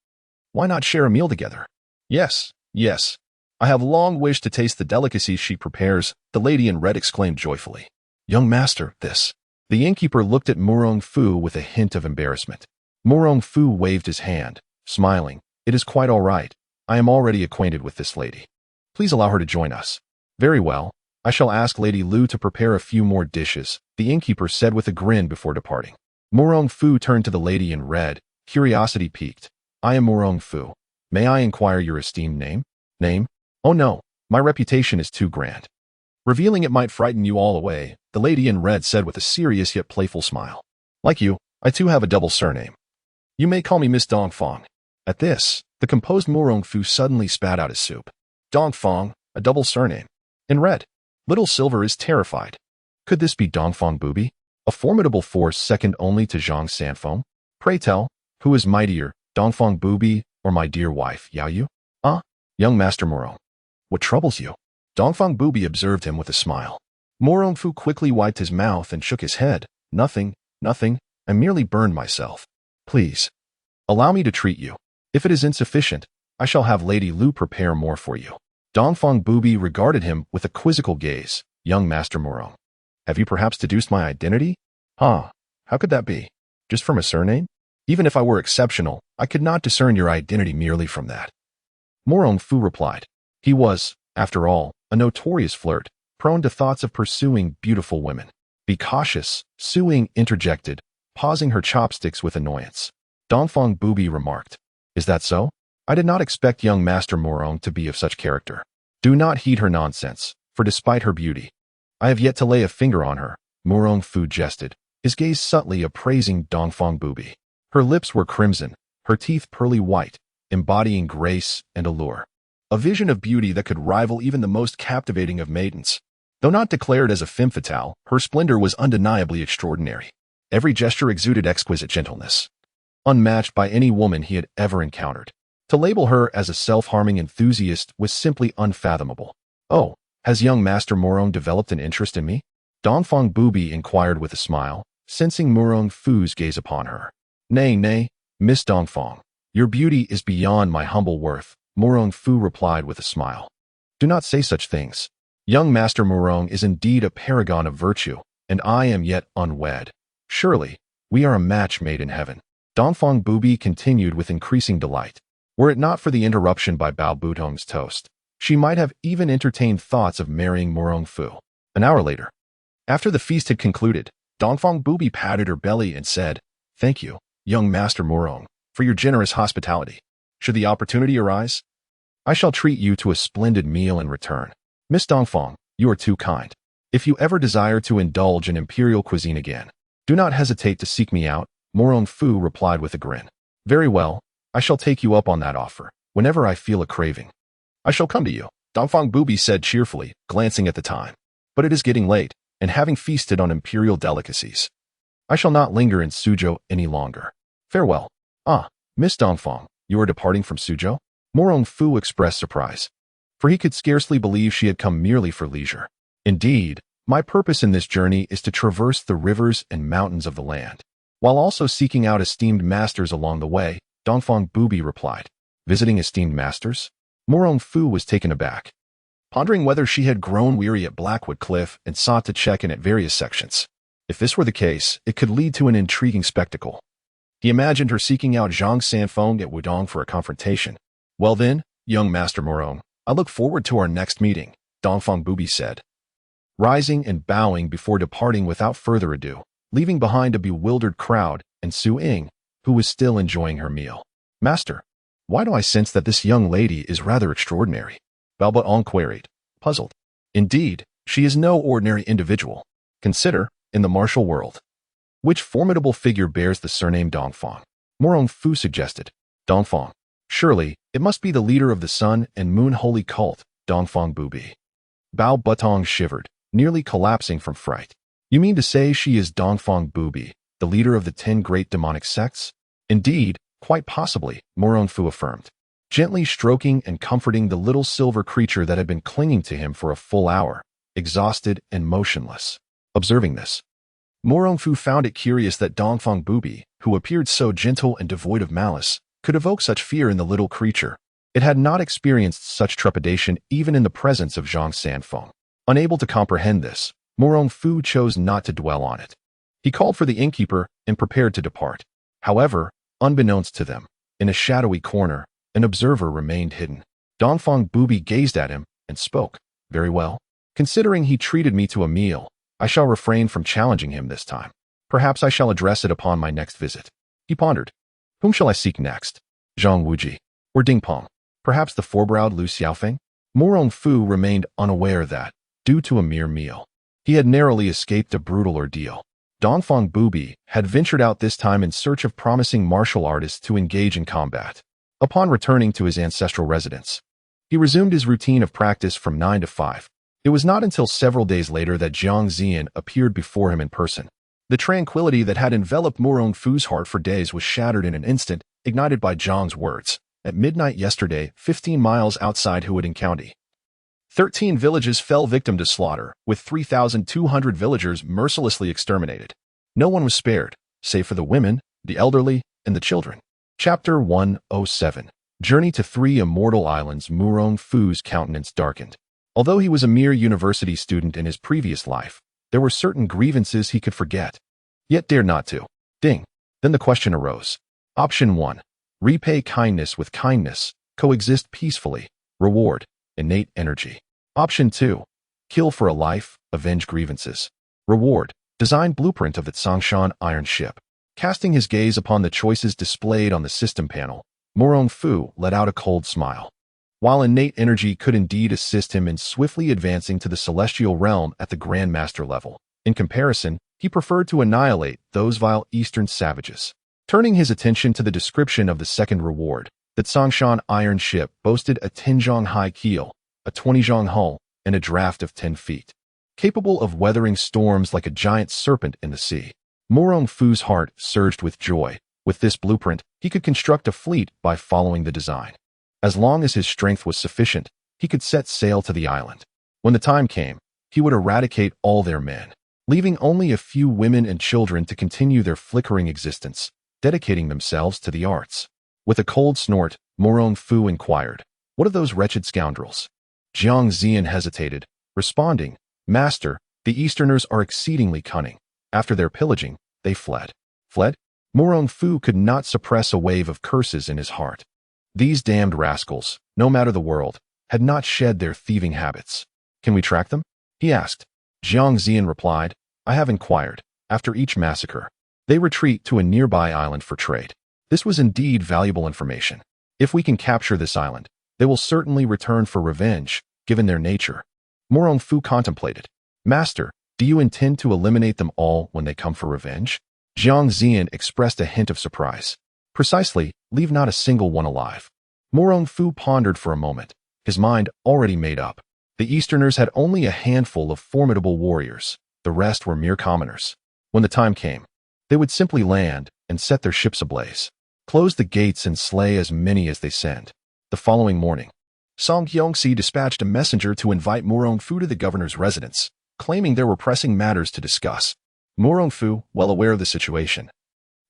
why not share a meal together? Yes, yes. I have long wished to taste the delicacies she prepares, the lady in red exclaimed joyfully. Young master, this. The innkeeper looked at Murong Fu with a hint of embarrassment. Murong Fu waved his hand, smiling. It is quite all right. I am already acquainted with this lady. Please allow her to join us. Very well. I shall ask Lady Lu to prepare a few more dishes, the innkeeper said with a grin before departing. Murong Fu turned to the lady in red, curiosity piqued. I am Murong Fu. May I inquire your esteemed name? Name? Oh no, my reputation is too grand. Revealing it might frighten you all away, the lady in red said with a serious yet playful smile. Like you, I too have a double surname. You may call me Miss Dongfang. At this, the composed Murong Fu suddenly spat out his soup. Dongfang, a double surname. In red. Little Silver is terrified. Could this be Dongfang Booby? A formidable force second only to Zhang Sanfeng? Pray tell, who is mightier, Dongfang Booby or my dear wife, Yao Yu? Young Master Murong. What troubles you? Dongfang Booby observed him with a smile. Murong Fu quickly wiped his mouth and shook his head. Nothing, nothing, I merely burned myself. Please, allow me to treat you. If it is insufficient, I shall have Lady Lu prepare more for you. Dongfang Booby regarded him with a quizzical gaze. Young Master Murong. Have you perhaps deduced my identity? How could that be? Just from a surname? Even if I were exceptional, I could not discern your identity merely from that. Murong Fu replied. He was, after all, a notorious flirt, prone to thoughts of pursuing beautiful women. Be cautious, Suing interjected, pausing her chopsticks with annoyance. Dongfang Booby remarked. Is that so? I did not expect young Master Murong to be of such character. Do not heed her nonsense, for despite her beauty, I have yet to lay a finger on her, Murong Fu jested, his gaze subtly appraising Dongfang Booby. Her lips were crimson, her teeth pearly white, embodying grace and allure. A vision of beauty that could rival even the most captivating of maidens. Though not declared as a femme fatale, her splendor was undeniably extraordinary. Every gesture exuded exquisite gentleness, unmatched by any woman he had ever encountered. To label her as a self-harming enthusiast was simply unfathomable. Oh, has young Master Murong developed an interest in me? Dongfang Booby inquired with a smile, sensing Murong Fu's gaze upon her. Nay, Miss Dongfang. Your beauty is beyond my humble worth, Murong Fu replied with a smile. Do not say such things. Young Master Murong is indeed a paragon of virtue, and I am yet unwed. Surely, we are a match made in heaven. Dongfang Booby continued with increasing delight. Were it not for the interruption by Bao Butong's toast, she might have even entertained thoughts of marrying Murong Fu. An hour later, after the feast had concluded, Dongfang Booby patted her belly and said, Thank you, young Master Murong, for your generous hospitality. Should the opportunity arise, I shall treat you to a splendid meal in return. Miss Dongfang, you are too kind. If you ever desire to indulge in imperial cuisine again, do not hesitate to seek me out, Murong Fu replied with a grin. Very well, I shall take you up on that offer, whenever I feel a craving. I shall come to you, Dongfang Booby said cheerfully, glancing at the time. But it is getting late, and having feasted on imperial delicacies, I shall not linger in Suzhou any longer. Farewell. Miss Dongfang, you are departing from Suzhou? Murong Fu expressed surprise, for he could scarcely believe she had come merely for leisure. Indeed, my purpose in this journey is to traverse the rivers and mountains of the land, while also seeking out esteemed masters along the way, Dongfang Booby replied. Visiting esteemed masters? Murong Fu was taken aback, pondering whether she had grown weary at Blackwood Cliff and sought to check in at various sections. If this were the case, it could lead to an intriguing spectacle. He imagined her seeking out Zhang Sanfeng at Wudong for a confrontation. Well then, young Master Murong, I look forward to our next meeting, Dongfang Booby said, rising and bowing before departing without further ado, leaving behind a bewildered crowd and Su Ying, who was still enjoying her meal. Master, why do I sense that this young lady is rather extraordinary? Bao Butong queried, puzzled. Indeed, she is no ordinary individual. Consider, in the martial world, which formidable figure bears the surname Dongfang? Murong Fu suggested. Dongfang. Surely, it must be the leader of the Sun and Moon Holy Cult, Dongfang Booby. Bao Butong shivered, nearly collapsing from fright. You mean to say she is Dongfang Booby, the leader of the 10 great demonic sects? Indeed, Quite possibly, Murong Fu affirmed, gently stroking and comforting the little silver creature that had been clinging to him for a full hour, exhausted and motionless. Observing this, Murong Fu found it curious that Dongfang Bubi, who appeared so gentle and devoid of malice, could evoke such fear in the little creature. It had not experienced such trepidation even in the presence of Zhang Sanfeng. Unable to comprehend this, Murong Fu chose not to dwell on it. He called for the innkeeper and prepared to depart. However, unbeknownst to them, in a shadowy corner, an observer remained hidden. Dongfang Bubi gazed at him and spoke. Very well. Considering he treated me to a meal, I shall refrain from challenging him this time. Perhaps I shall address it upon my next visit. He pondered. Whom shall I seek next? Zhang Wuji or Ding Peng? Perhaps the four-browed Lu Xiaofeng? Murong Fu remained unaware that, due to a mere meal, he had narrowly escaped a brutal ordeal. Dongfang Bubi had ventured out this time in search of promising martial artists to engage in combat. Upon returning to his ancestral residence, he resumed his routine of practice from 9 to 5. It was not until several days later that Jiang Ziyan appeared before him in person. The tranquility that had enveloped Murong Fu's heart for days was shattered in an instant, ignited by Jiang's words. At midnight yesterday, 15 miles outside Huading County, 13 villages fell victim to slaughter, with 3,200 villagers mercilessly exterminated. No one was spared, save for the women, the elderly, and the children. Chapter 107. Journey to Three Immortal Islands. Murong Fu's countenance darkened. Although he was a mere university student in his previous life, there were certain grievances he could forget, yet dared not to. Ding. Then the question arose. Option 1. Repay kindness with kindness. Coexist peacefully. Reward. Innate energy. Option 2. Kill for a life. Avenge grievances. Reward. Design blueprint of the Tsongshan iron ship. Casting his gaze upon the choices displayed on the system panel, Murong Fu let out a cold smile. While innate energy could indeed assist him in swiftly advancing to the celestial realm at the Grandmaster level, in comparison, he preferred to annihilate those vile Eastern savages. Turning his attention to the description of the second reward, the Tsongshan iron ship boasted a 10-zhang high keel, a 20-zhang hull, and a draft of 10 feet. Capable of weathering storms like a giant serpent in the sea. Murong Fu's heart surged with joy. With this blueprint, he could construct a fleet by following the design. As long as his strength was sufficient, he could set sail to the island. When the time came, he would eradicate all their men, leaving only a few women and children to continue their flickering existence, dedicating themselves to the arts. With a cold snort, Murong Fu inquired, "What of those wretched scoundrels?" Jiang Ziyan hesitated, responding, "Master, the Easterners are exceedingly cunning. After their pillaging, they fled." Fled? Murong Fu could not suppress a wave of curses in his heart. These damned rascals, no matter the world, had not shed their thieving habits. "Can we track them?" he asked. Jiang Ziyan replied, "I have inquired. After each massacre, they retreat to a nearby island for trade." This was indeed valuable information. If we can capture this island, they will certainly return for revenge, given their nature. Murong Fu contemplated. "Master, do you intend to eliminate them all when they come for revenge?" Jiang Ziyan expressed a hint of surprise. "Precisely, leave not a single one alive." Murong Fu pondered for a moment, his mind already made up. The Easterners had only a handful of formidable warriors. The rest were mere commoners. When the time came, they would simply land and set their ships ablaze, close the gates and slay as many as they send. The following morning, Song Yongxi dispatched a messenger to invite Murong Fu to the governor's residence, claiming there were pressing matters to discuss. Murong Fu, well aware of the situation,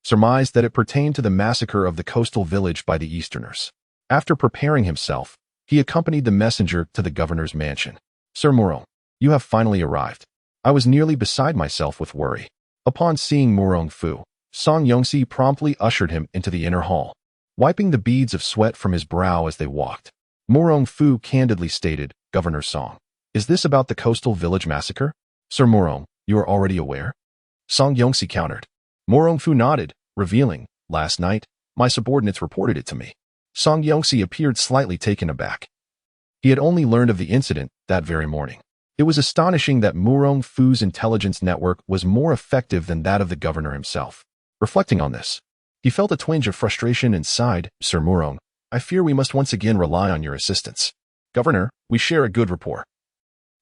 surmised that it pertained to the massacre of the coastal village by the Easterners. After preparing himself, he accompanied the messenger to the governor's mansion. "Sir Murong, you have finally arrived." I was nearly beside myself with worry. Upon seeing Murong Fu, Song Yongxi promptly ushered him into the inner hall, wiping the beads of sweat from his brow as they walked. Murong Fu candidly stated, "Governor Song, is this about the coastal village massacre?" "Sir Murong, you are already aware?" Song Yongxi countered. Murong Fu nodded, revealing, "Last night, my subordinates reported it to me." Song Yongxi appeared slightly taken aback. He had only learned of the incident that very morning. It was astonishing that Murong Fu's intelligence network was more effective than that of the governor himself. Reflecting on this, he felt a twinge of frustration and sighed, "Sir Murong, I fear we must once again rely on your assistance." "Governor, we share a good rapport.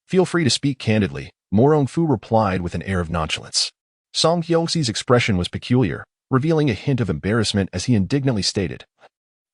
Feel free to speak candidly," Murong Fu replied with an air of nonchalance. Song Yongxi's expression was peculiar, revealing a hint of embarrassment as he indignantly stated,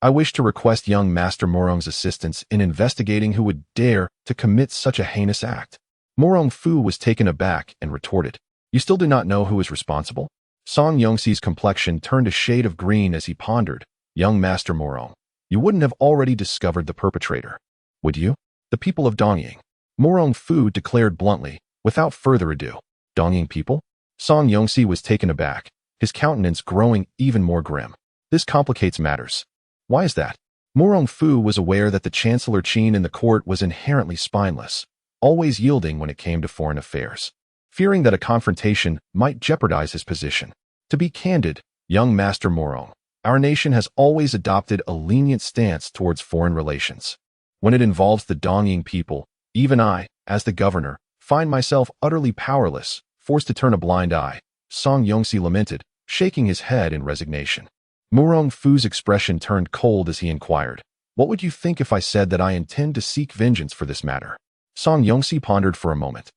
"I wish to request young Master Murong's assistance in investigating who would dare to commit such a heinous act." Murong Fu was taken aback and retorted, "You still do not know who is responsible?" Song Yongxi's complexion turned a shade of green as he pondered, "Young Master Murong, you wouldn't have already discovered the perpetrator, would you?" "The people of Dongying," Murong Fu declared bluntly, without further ado. "Dongying people?" Song Yongxi was taken aback, his countenance growing even more grim. "This complicates matters." "Why is that?" Murong Fu was aware that the Chancellor Qin in the court was inherently spineless, always yielding when it came to foreign affairs, fearing that a confrontation might jeopardize his position. "To be candid, young Master Murong, our nation has always adopted a lenient stance towards foreign relations. When it involves the Dongying people, even I, as the governor, find myself utterly powerless, forced to turn a blind eye," Song Yongxi lamented, shaking his head in resignation. Murong Fu's expression turned cold as he inquired, "What would you think if I said that I intend to seek vengeance for this matter?" Song Yongxi pondered for a moment,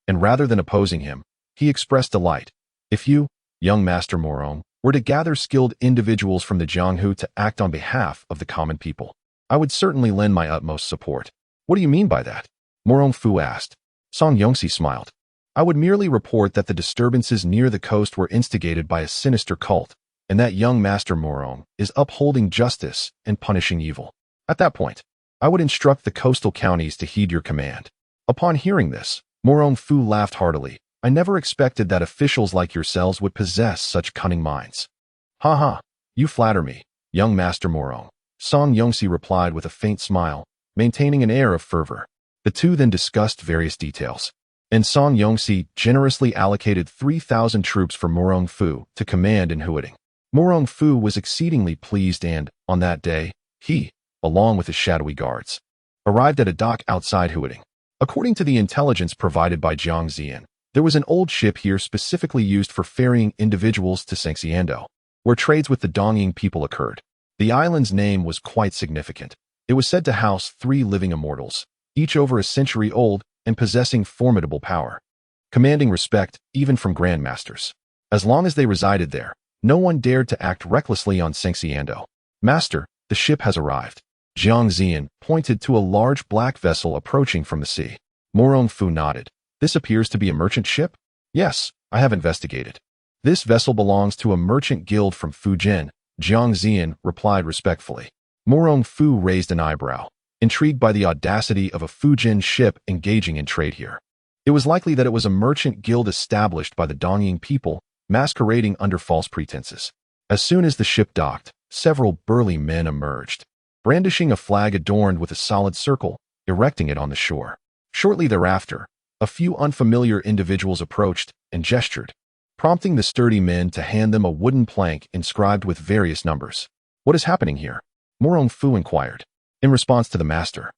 and rather than opposing him, he expressed delight. "If you, young Master Murong, were to gather skilled individuals from the Jianghu to act on behalf of the common people, I would certainly lend my utmost support." "What do you mean by that?" Murong Fu asked. Song Yongxi smiled. "I would merely report that the disturbances near the coast were instigated by a sinister cult, and that young Master Murong is upholding justice and punishing evil. At that point, I would instruct the coastal counties to heed your command." Upon hearing this, Murong Fu laughed heartily. "I never expected that officials like yourselves would possess such cunning minds." "Ha ha, you flatter me, young Master Murong," Song Yongxi replied with a faint smile, maintaining an air of fervor. The two then discussed various details, and Song Yongxi generously allocated 3,000 troops for Murong Fu to command in Huading. Murong Fu was exceedingly pleased and, on that day, he, along with his shadowy guards, arrived at a dock outside Huading. According to the intelligence provided by Jiang Ziyan, there was an old ship here specifically used for ferrying individuals to Sangxiando, where trades with the Dongying people occurred. The island's name was quite significant. It was said to house 3 living immortals, each over a century old and possessing formidable power, commanding respect even from grandmasters. As long as they resided there, no one dared to act recklessly on Sangxiando. "Master, the ship has arrived." Jiang Ziyan pointed to a large black vessel approaching from the sea. Murong Fu nodded. "This appears to be a merchant ship?" "Yes, I have investigated. This vessel belongs to a merchant guild from Fujian," Jiang Ziyan replied respectfully. Murong Fu raised an eyebrow, intrigued by the audacity of a Fujian ship engaging in trade here. It was likely that it was a merchant guild established by the Dongying people, masquerading under false pretenses. As soon as the ship docked, several burly men emerged, brandishing a flag adorned with a solid circle, erecting it on the shore. Shortly thereafter, a few unfamiliar individuals approached and gestured, prompting the sturdy men to hand them a wooden plank inscribed with various numbers. "What is happening here?" Murong Fu inquired. In response to the master,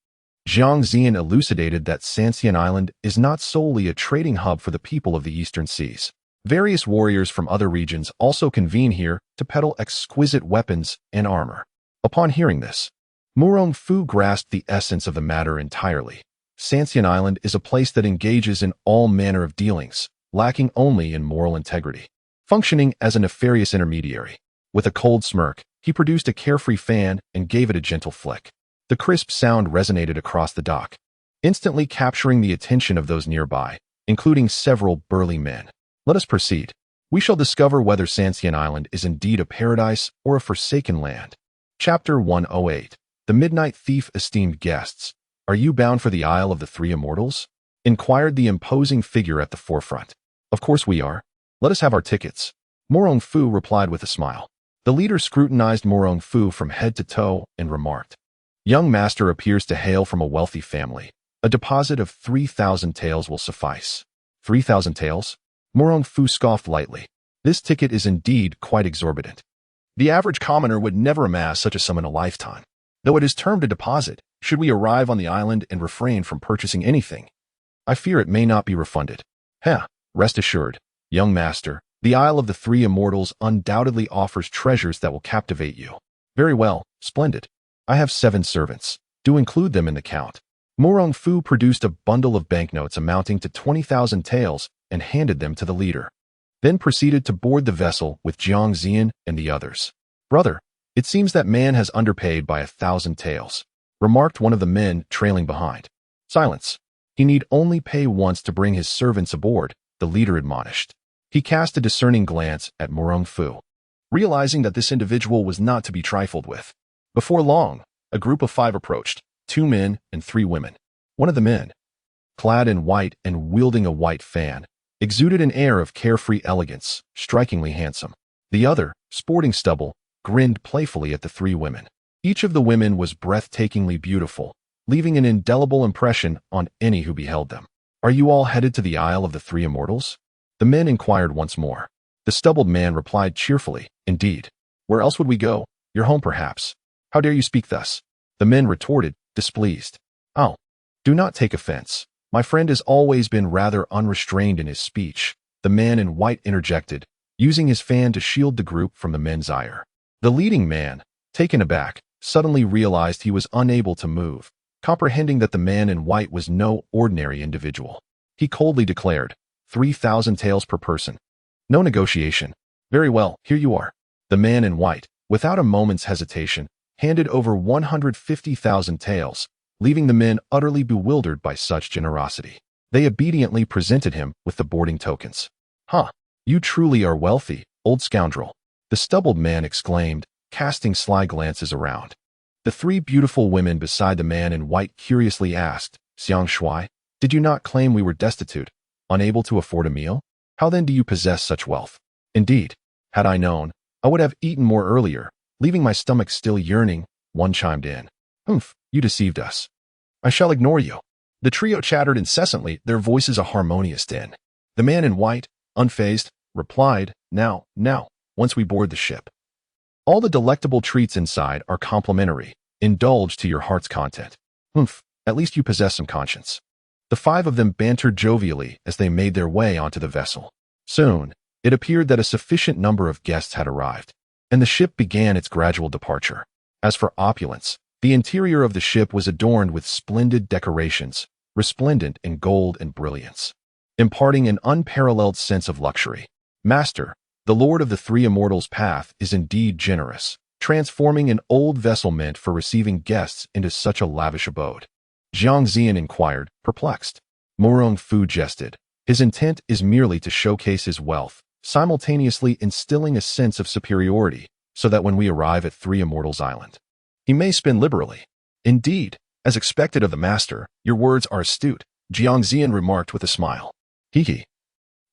Jiang Ziyan elucidated that Sanxian Island is not solely a trading hub for the people of the eastern seas. Various warriors from other regions also convene here to peddle exquisite weapons and armor. Upon hearing this, Murong Fu grasped the essence of the matter entirely. Sanxian Island is a place that engages in all manner of dealings, lacking only in moral integrity, functioning as a nefarious intermediary. With a cold smirk, he produced a carefree fan and gave it a gentle flick. The crisp sound resonated across the dock, instantly capturing the attention of those nearby, including several burly men. "Let us proceed. We shall discover whether Sanxian Island is indeed a paradise or a forsaken land." Chapter 108. The Midnight Thief. "Esteemed guests, are you bound for the Isle of the Three Immortals?" inquired the imposing figure at the forefront. "Of course we are. Let us have our tickets," Murong Fu replied with a smile. The leader scrutinized Murong Fu from head to toe and remarked, "Young master appears to hail from a wealthy family. A deposit of 3,000 taels will suffice." 3,000 taels? Murong Fu scoffed lightly. "This ticket is indeed quite exorbitant. The average commoner would never amass such a sum in a lifetime. Though it is termed a deposit, should we arrive on the island and refrain from purchasing anything, I fear it may not be refunded." Rest assured, young master, the Isle of the Three Immortals undoubtedly offers treasures that will captivate you." "Very well, splendid. I have 7 servants. Do include them in the count." Murong Fu produced a bundle of banknotes amounting to 20,000 taels and handed them to the leader. then proceeded to board the vessel with Jiang Ziyan and the others. "Brother, it seems that man has underpaid by 1,000 taels," remarked one of the men trailing behind. "Silence. He need only pay once to bring his servants aboard," the leader admonished. He cast a discerning glance at Murong Fu, realizing that this individual was not to be trifled with. Before long, a group of 5 approached, 2 men and 3 women. One of the men, clad in white and wielding a white fan, exuded an air of carefree elegance, strikingly handsome. The other, sporting stubble, grinned playfully at the 3 women. Each of the women was breathtakingly beautiful, leaving an indelible impression on any who beheld them. "Are you all headed to the Isle of the 3 Immortals?" the men inquired once more. The stubbled man replied cheerfully, "Indeed. Where else would we go? Your home, perhaps." "How dare you speak thus?" the men retorted, displeased. "Oh, do not take offense. My friend has always been rather unrestrained in his speech," the man in white interjected, using his fan to shield the group from the men's ire. The leading man, taken aback, suddenly realized he was unable to move, comprehending that the man in white was no ordinary individual. He coldly declared, 3,000 taels per person. No negotiation. "Very well, here you are." The man in white, without a moment's hesitation, handed over 150,000 taels, leaving the men utterly bewildered by such generosity. They obediently presented him with the boarding tokens. "Huh, you truly are wealthy, old scoundrel," the stubbled man exclaimed, casting sly glances around. The 3 beautiful women beside the man in white curiously asked, "Xiang Shui, did you not claim we were destitute, unable to afford a meal? How then do you possess such wealth?" "Indeed, had I known, I would have eaten more earlier, leaving my stomach still yearning," one chimed in. "Humph, you deceived us." "I shall ignore you." The trio chattered incessantly, their voices a harmonious din. The man in white, unfazed, replied, Now, once we board the ship. All the delectable treats inside are complimentary. Indulge to your heart's content. Humph, at least you possess some conscience." The 5 of them bantered jovially as they made their way onto the vessel. Soon, it appeared that a sufficient number of guests had arrived, and the ship began its gradual departure. As for opulence, the interior of the ship was adorned with splendid decorations, resplendent in gold and brilliance, imparting an unparalleled sense of luxury. "Master, the Lord of the 3 Immortals' path is indeed generous, transforming an old vessel meant for receiving guests into such a lavish abode," Jiang Ziyan inquired, perplexed. Murong Fu jested. "His intent is merely to showcase his wealth, simultaneously instilling a sense of superiority, so that when we arrive at 3 Immortals Island, he may spend liberally." "Indeed, as expected of the master, your words are astute," Jiang Ziyan remarked with a smile. "Hee.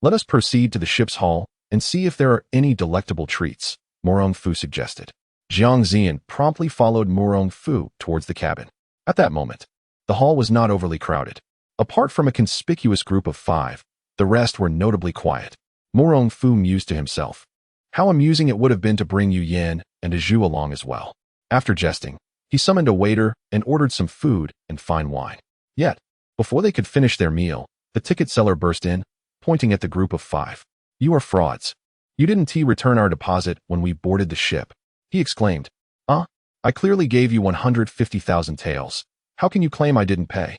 Let us proceed to the ship's hall and see if there are any delectable treats," Murong Fu suggested. Jiang Ziyan promptly followed Murong Fu towards the cabin. At that moment, the hall was not overly crowded. Apart from a conspicuous group of 5, the rest were notably quiet. Murong Fu mused to himself. How amusing it would have been to bring Yuyan and a Zhu along as well. After jesting, he summoned a waiter and ordered some food and fine wine. Yet, before they could finish their meal, the ticket seller burst in, pointing at the group of 5. "You are frauds. You didn't return our deposit when we boarded the ship," he exclaimed. I clearly gave you 150,000 taels. How can you claim I didn't pay?"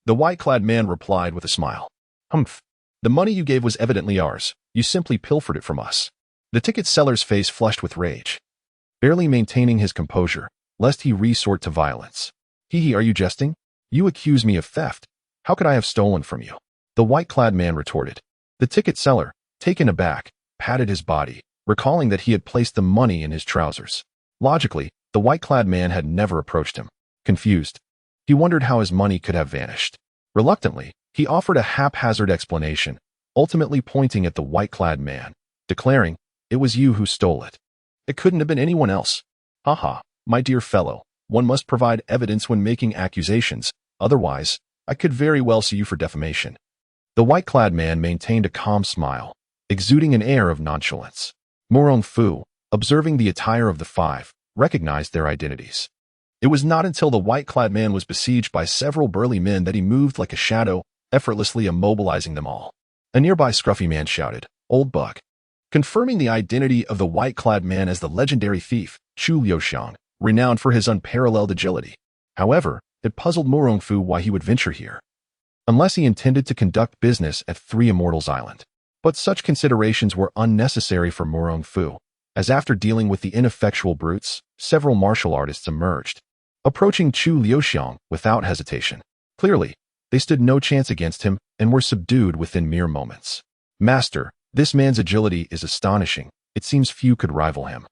The white-clad man replied with a smile. "Humph. The money you gave was evidently ours. You simply pilfered it from us." The ticket seller's face flushed with rage, barely maintaining his composure, lest he resort to violence. "Hee, are you jesting? You accuse me of theft. How could I have stolen from you?" the white-clad man retorted. The ticket seller, taken aback, patted his body, recalling that he had placed the money in his trousers. Logically, the white-clad man had never approached him. Confused, he wondered how his money could have vanished. Reluctantly, he offered a haphazard explanation, ultimately pointing at the white-clad man, declaring, "It was you who stole it. It couldn't have been anyone else." "Haha, my dear fellow, one must provide evidence when making accusations, otherwise, I could very well sue you for defamation." The white-clad man maintained a calm smile, exuding an air of nonchalance. Murong Fu, observing the attire of the 5, recognized their identities. It was not until the white-clad man was besieged by several burly men that he moved like a shadow, effortlessly immobilizing them all. A nearby scruffy man shouted, "Old Bug," confirming the identity of the white-clad man as the legendary thief, Chu Liuxiang, renowned for his unparalleled agility. However, it puzzled Murong Fu why he would venture here, unless he intended to conduct business at 3 Immortals Island. But such considerations were unnecessary for Murong Fu, as after dealing with the ineffectual brutes, several martial artists emerged, approaching Chu Liuxiang without hesitation. Clearly, they stood no chance against him and were subdued within mere moments. Master, this man's agility is astonishing. It seems few could rival him.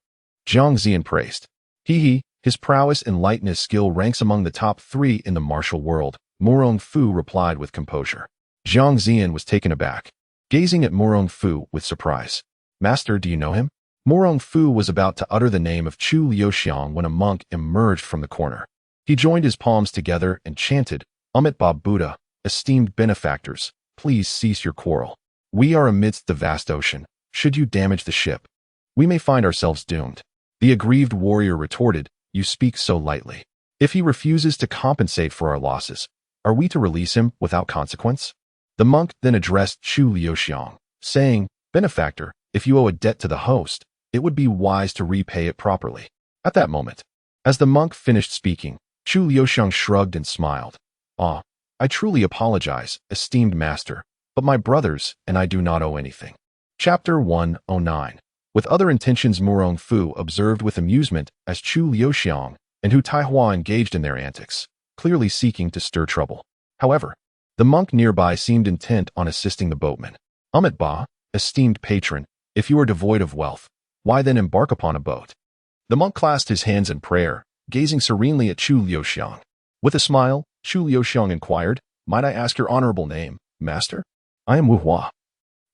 Jiang Ziyan praised. His prowess and lightness skill ranks among the top 3 in the martial world, Murong Fu replied with composure. Jiang Ziyan was taken aback, gazing at Murong Fu with surprise. Master, do you know him? Murong Fu was about to utter the name of Chu Liuxiang when a monk emerged from the corner. He joined his palms together and chanted, Amitabha Buddha, esteemed benefactors, please cease your quarrel. We are amidst the vast ocean. Should you damage the ship, we may find ourselves doomed. The aggrieved warrior retorted, you speak so lightly. If he refuses to compensate for our losses, are we to release him without consequence? The monk then addressed Chu Liuxiang, saying, Benefactor, if you owe a debt to the host, it would be wise to repay it properly. At that moment, as the monk finished speaking, Chu Liuxiang shrugged and smiled. I truly apologize, esteemed master, but my brothers and I do not owe anything. Chapter 109. With other intentions, Murong Fu observed with amusement as Chu Liuxiang and Hu Taihua engaged in their antics, clearly seeking to stir trouble. However, the monk nearby seemed intent on assisting the boatman. Amitabha, esteemed patron, if you are devoid of wealth, why then embark upon a boat? The monk clasped his hands in prayer, gazing serenely at Chu Liuxiang. With a smile, Chu Liuxiang inquired, Might I ask your honorable name, master? I am Wu Hua.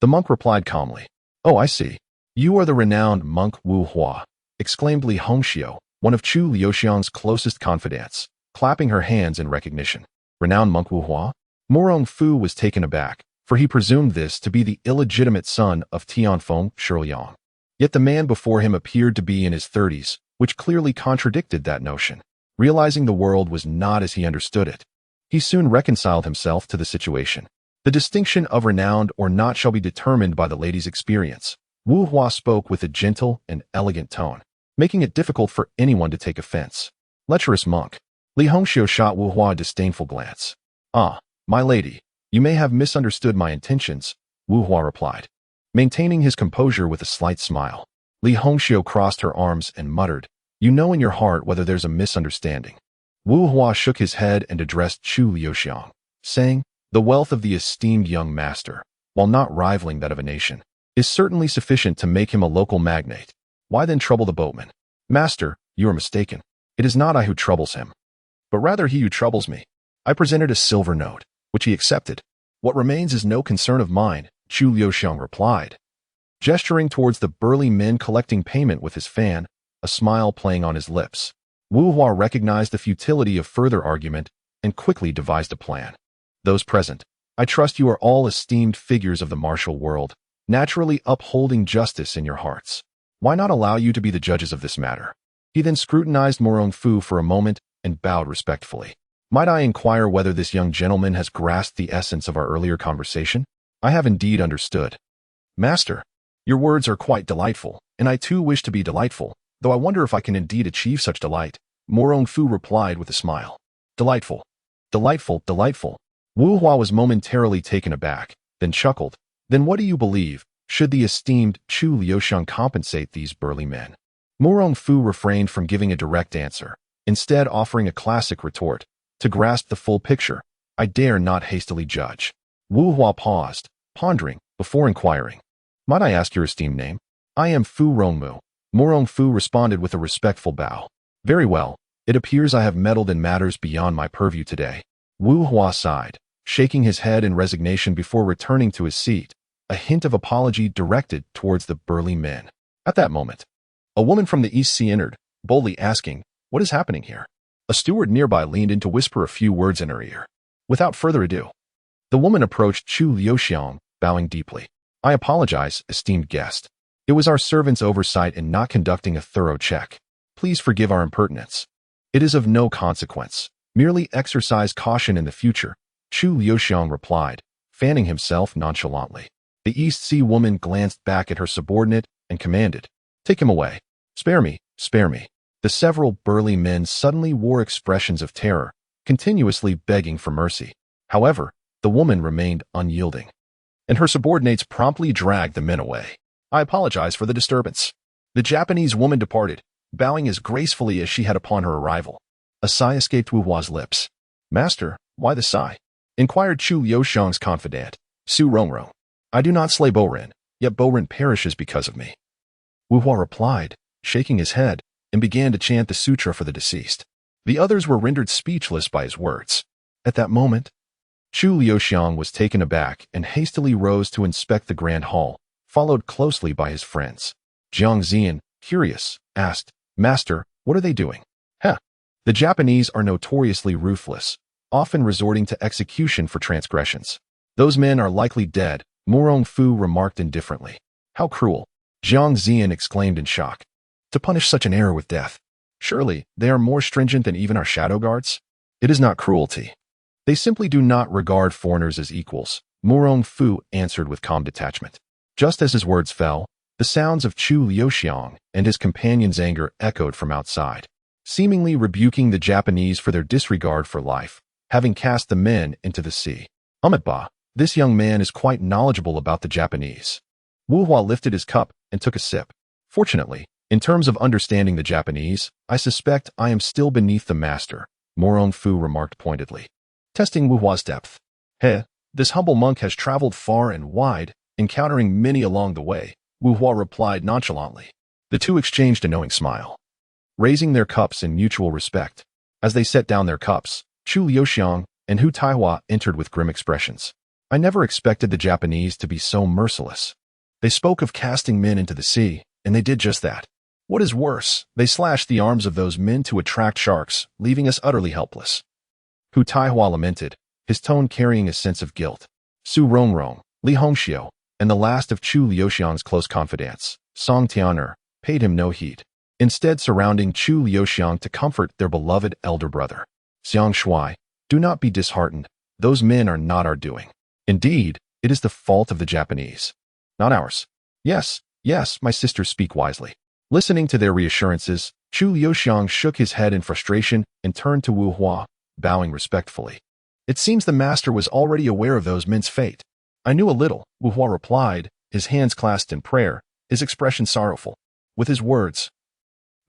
The monk replied calmly. Oh, I see. You are the renowned monk Wu Hua, exclaimed Li Hongxiu, one of Chu Liuxiang's closest confidants, clapping her hands in recognition. Renowned monk Wu Hua? Murong Fu was taken aback, for he presumed this to be the illegitimate son of Tianfeng Shiyang. Yet the man before him appeared to be in his 30s, which clearly contradicted that notion. Realizing the world was not as he understood it, he soon reconciled himself to the situation. The distinction of renowned or not shall be determined by the lady's experience. Wu Hua spoke with a gentle and elegant tone, making it difficult for anyone to take offense. Lecherous monk. Li Hongxiu shot Wu Hua a disdainful glance. My lady, you may have misunderstood my intentions, Wu Hua replied, maintaining his composure with a slight smile. Li Hongxiu crossed her arms and muttered, You know in your heart whether there's a misunderstanding. Wu Hua shook his head and addressed Chu Liuxiang, saying, The wealth of the esteemed young master, while not rivaling that of a nation, is certainly sufficient to make him a local magnate. Why then trouble the boatman? Master, you are mistaken. It is not I who troubles him, but rather he who troubles me. I presented a silver note, which he accepted. What remains is no concern of mine, Chu Liuxiang replied, gesturing towards the burly men collecting payment with his fan, a smile playing on his lips. Wu Hua recognized the futility of further argument and quickly devised a plan. Those present, I trust you are all esteemed figures of the martial world, naturally upholding justice in your hearts. Why not allow you to be the judges of this matter? He then scrutinized Murong Fu for a moment and bowed respectfully. Might I inquire whether this young gentleman has grasped the essence of our earlier conversation? I have indeed understood. Master, your words are quite delightful, and I too wish to be delightful, though I wonder if I can indeed achieve such delight, Murong Fu replied with a smile. Delightful. Delightful, delightful. Wu Hua was momentarily taken aback, then chuckled. Then what do you believe, should the esteemed Chu Liuxiang compensate these burly men? Murong Fu refrained from giving a direct answer, instead offering a classic retort. To grasp the full picture, I dare not hastily judge. Wu Hua paused, pondering, before inquiring. Might I ask your esteemed name? I am Fu Rongmu. Murong Fu responded with a respectful bow. Very well, it appears I have meddled in matters beyond my purview today. Wu Hua sighed, shaking his head in resignation before returning to his seat, a hint of apology directed towards the burly men. At that moment, a woman from the East Sea entered, boldly asking, What is happening here? A steward nearby leaned in to whisper a few words in her ear. Without further ado, the woman approached Chu Liuxiang, bowing deeply. I apologize, esteemed guest. It was our servant's oversight in not conducting a thorough check. Please forgive our impertinence. It is of no consequence. Merely exercise caution in the future, Chu Liuxiang replied, fanning himself nonchalantly. The East Sea woman glanced back at her subordinate and commanded, Take him away. Spare me, spare me. The several burly men suddenly wore expressions of terror, continuously begging for mercy. However, the woman remained unyielding. and her subordinates promptly dragged the men away. I apologize for the disturbance. The Japanese woman departed, bowing as gracefully as she had upon her arrival. A sigh escaped Wu Hua's lips. Master, why the sigh? Inquired Chu Liuxiang's confidant, Su Rongrong. I do not slay Boren, yet Boren perishes because of me. Wu Hua replied, shaking his head, and began to chant the sutra for the deceased. The others were rendered speechless by his words. At that moment, Chu Liuxiang was taken aback and hastily rose to inspect the grand hall, followed closely by his friends. Jiang Zian, curious, asked, Master, what are they doing? Heh. The Japanese are notoriously ruthless, often resorting to execution for transgressions. Those men are likely dead, Murong Fu remarked indifferently. How cruel! Jiang Zian exclaimed in shock. To punish such an error with death. Surely, they are more stringent than even our shadow guards? It is not cruelty. They simply do not regard foreigners as equals, Murong Fu answered with calm detachment. Just as his words fell, the sounds of Chu Liuxiang and his companion's anger echoed from outside, seemingly rebuking the Japanese for their disregard for life, having cast the men into the sea. Ba, this young man is quite knowledgeable about the Japanese. Wu Hua lifted his cup and took a sip. Fortunately, in terms of understanding the Japanese, I suspect I am still beneath the master, Murong Fu remarked pointedly, testing Wu Hua's depth. This humble monk has traveled far and wide, encountering many along the way, Wu Hua replied nonchalantly. The two exchanged a knowing smile, raising their cups in mutual respect. As they set down their cups, Chu Liuxiang and Hu Taihua entered with grim expressions. I never expected the Japanese to be so merciless. They spoke of casting men into the sea, and they did just that. What is worse, they slashed the arms of those men to attract sharks, leaving us utterly helpless. Hu Taihua lamented, his tone carrying a sense of guilt. Su Rongrong, Li Hongxiu, and the last of Chu Liuxiang's close confidants, Song Tianer, paid him no heed, instead surrounding Chu Liuxiang to comfort their beloved elder brother. Xiang Shuai, do not be disheartened. Those men are not our doing. Indeed, it is the fault of the Japanese. Not ours. Yes, my sisters speak wisely. Listening to their reassurances, Chu Liuxiang shook his head in frustration and turned to Wu Hua, bowing respectfully. It seems the master was already aware of those men's fate. I knew a little, Wu Hua replied, his hands clasped in prayer, his expression sorrowful. With his words,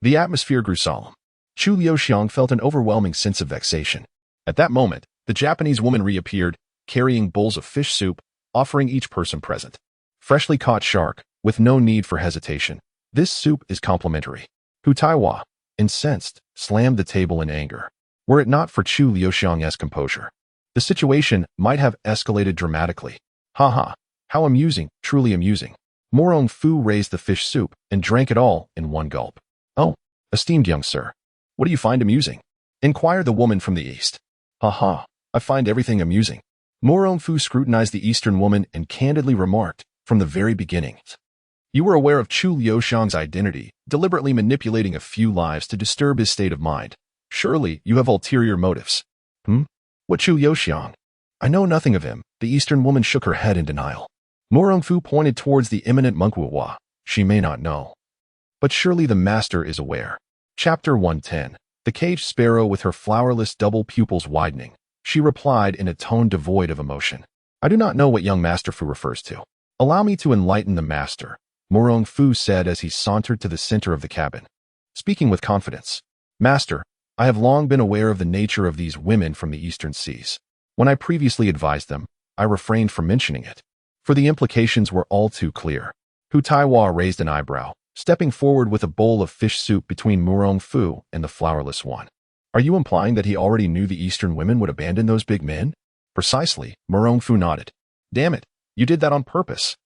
the atmosphere grew solemn. Chu Liuxiang felt an overwhelming sense of vexation. At that moment, the Japanese woman reappeared, carrying bowls of fish soup, offering each person present. Freshly caught shark, with no need for hesitation. This soup is complimentary. Hu Taihua, incensed, slammed the table in anger. Were it not for Chu Liuxiang's composure, the situation might have escalated dramatically. Ha, how amusing, truly amusing. Murong Fu raised the fish soup and drank it all in one gulp. Oh, esteemed young sir, what do you find amusing? Inquired the woman from the east. Ha, I find everything amusing. Murong Fu scrutinized the eastern woman and candidly remarked, from the very beginning, you were aware of Chu Liuxiang's identity, deliberately manipulating a few lives to disturb his state of mind. Surely you have ulterior motives. What Chu Liuxiang? I know nothing of him. The eastern woman shook her head in denial. Murong Fu pointed towards the eminent monk Wu Hua. She may not know. But surely the master is aware. Chapter 110. The caged sparrow with her flowerless double pupils widening. She replied in a tone devoid of emotion. I do not know what young Master Fu refers to. Allow me to enlighten the master, Murong Fu said as he sauntered to the center of the cabin. Speaking with confidence. Master, I have long been aware of the nature of these women from the eastern seas. When I previously advised them, I refrained from mentioning it, for the implications were all too clear. Hu Taihua raised an eyebrow, stepping forward with a bowl of fish soup between Murong Fu and the flowerless one. Are you implying that he already knew the eastern women would abandon those big men? Precisely, Murong Fu nodded. Damn it, you did that on purpose.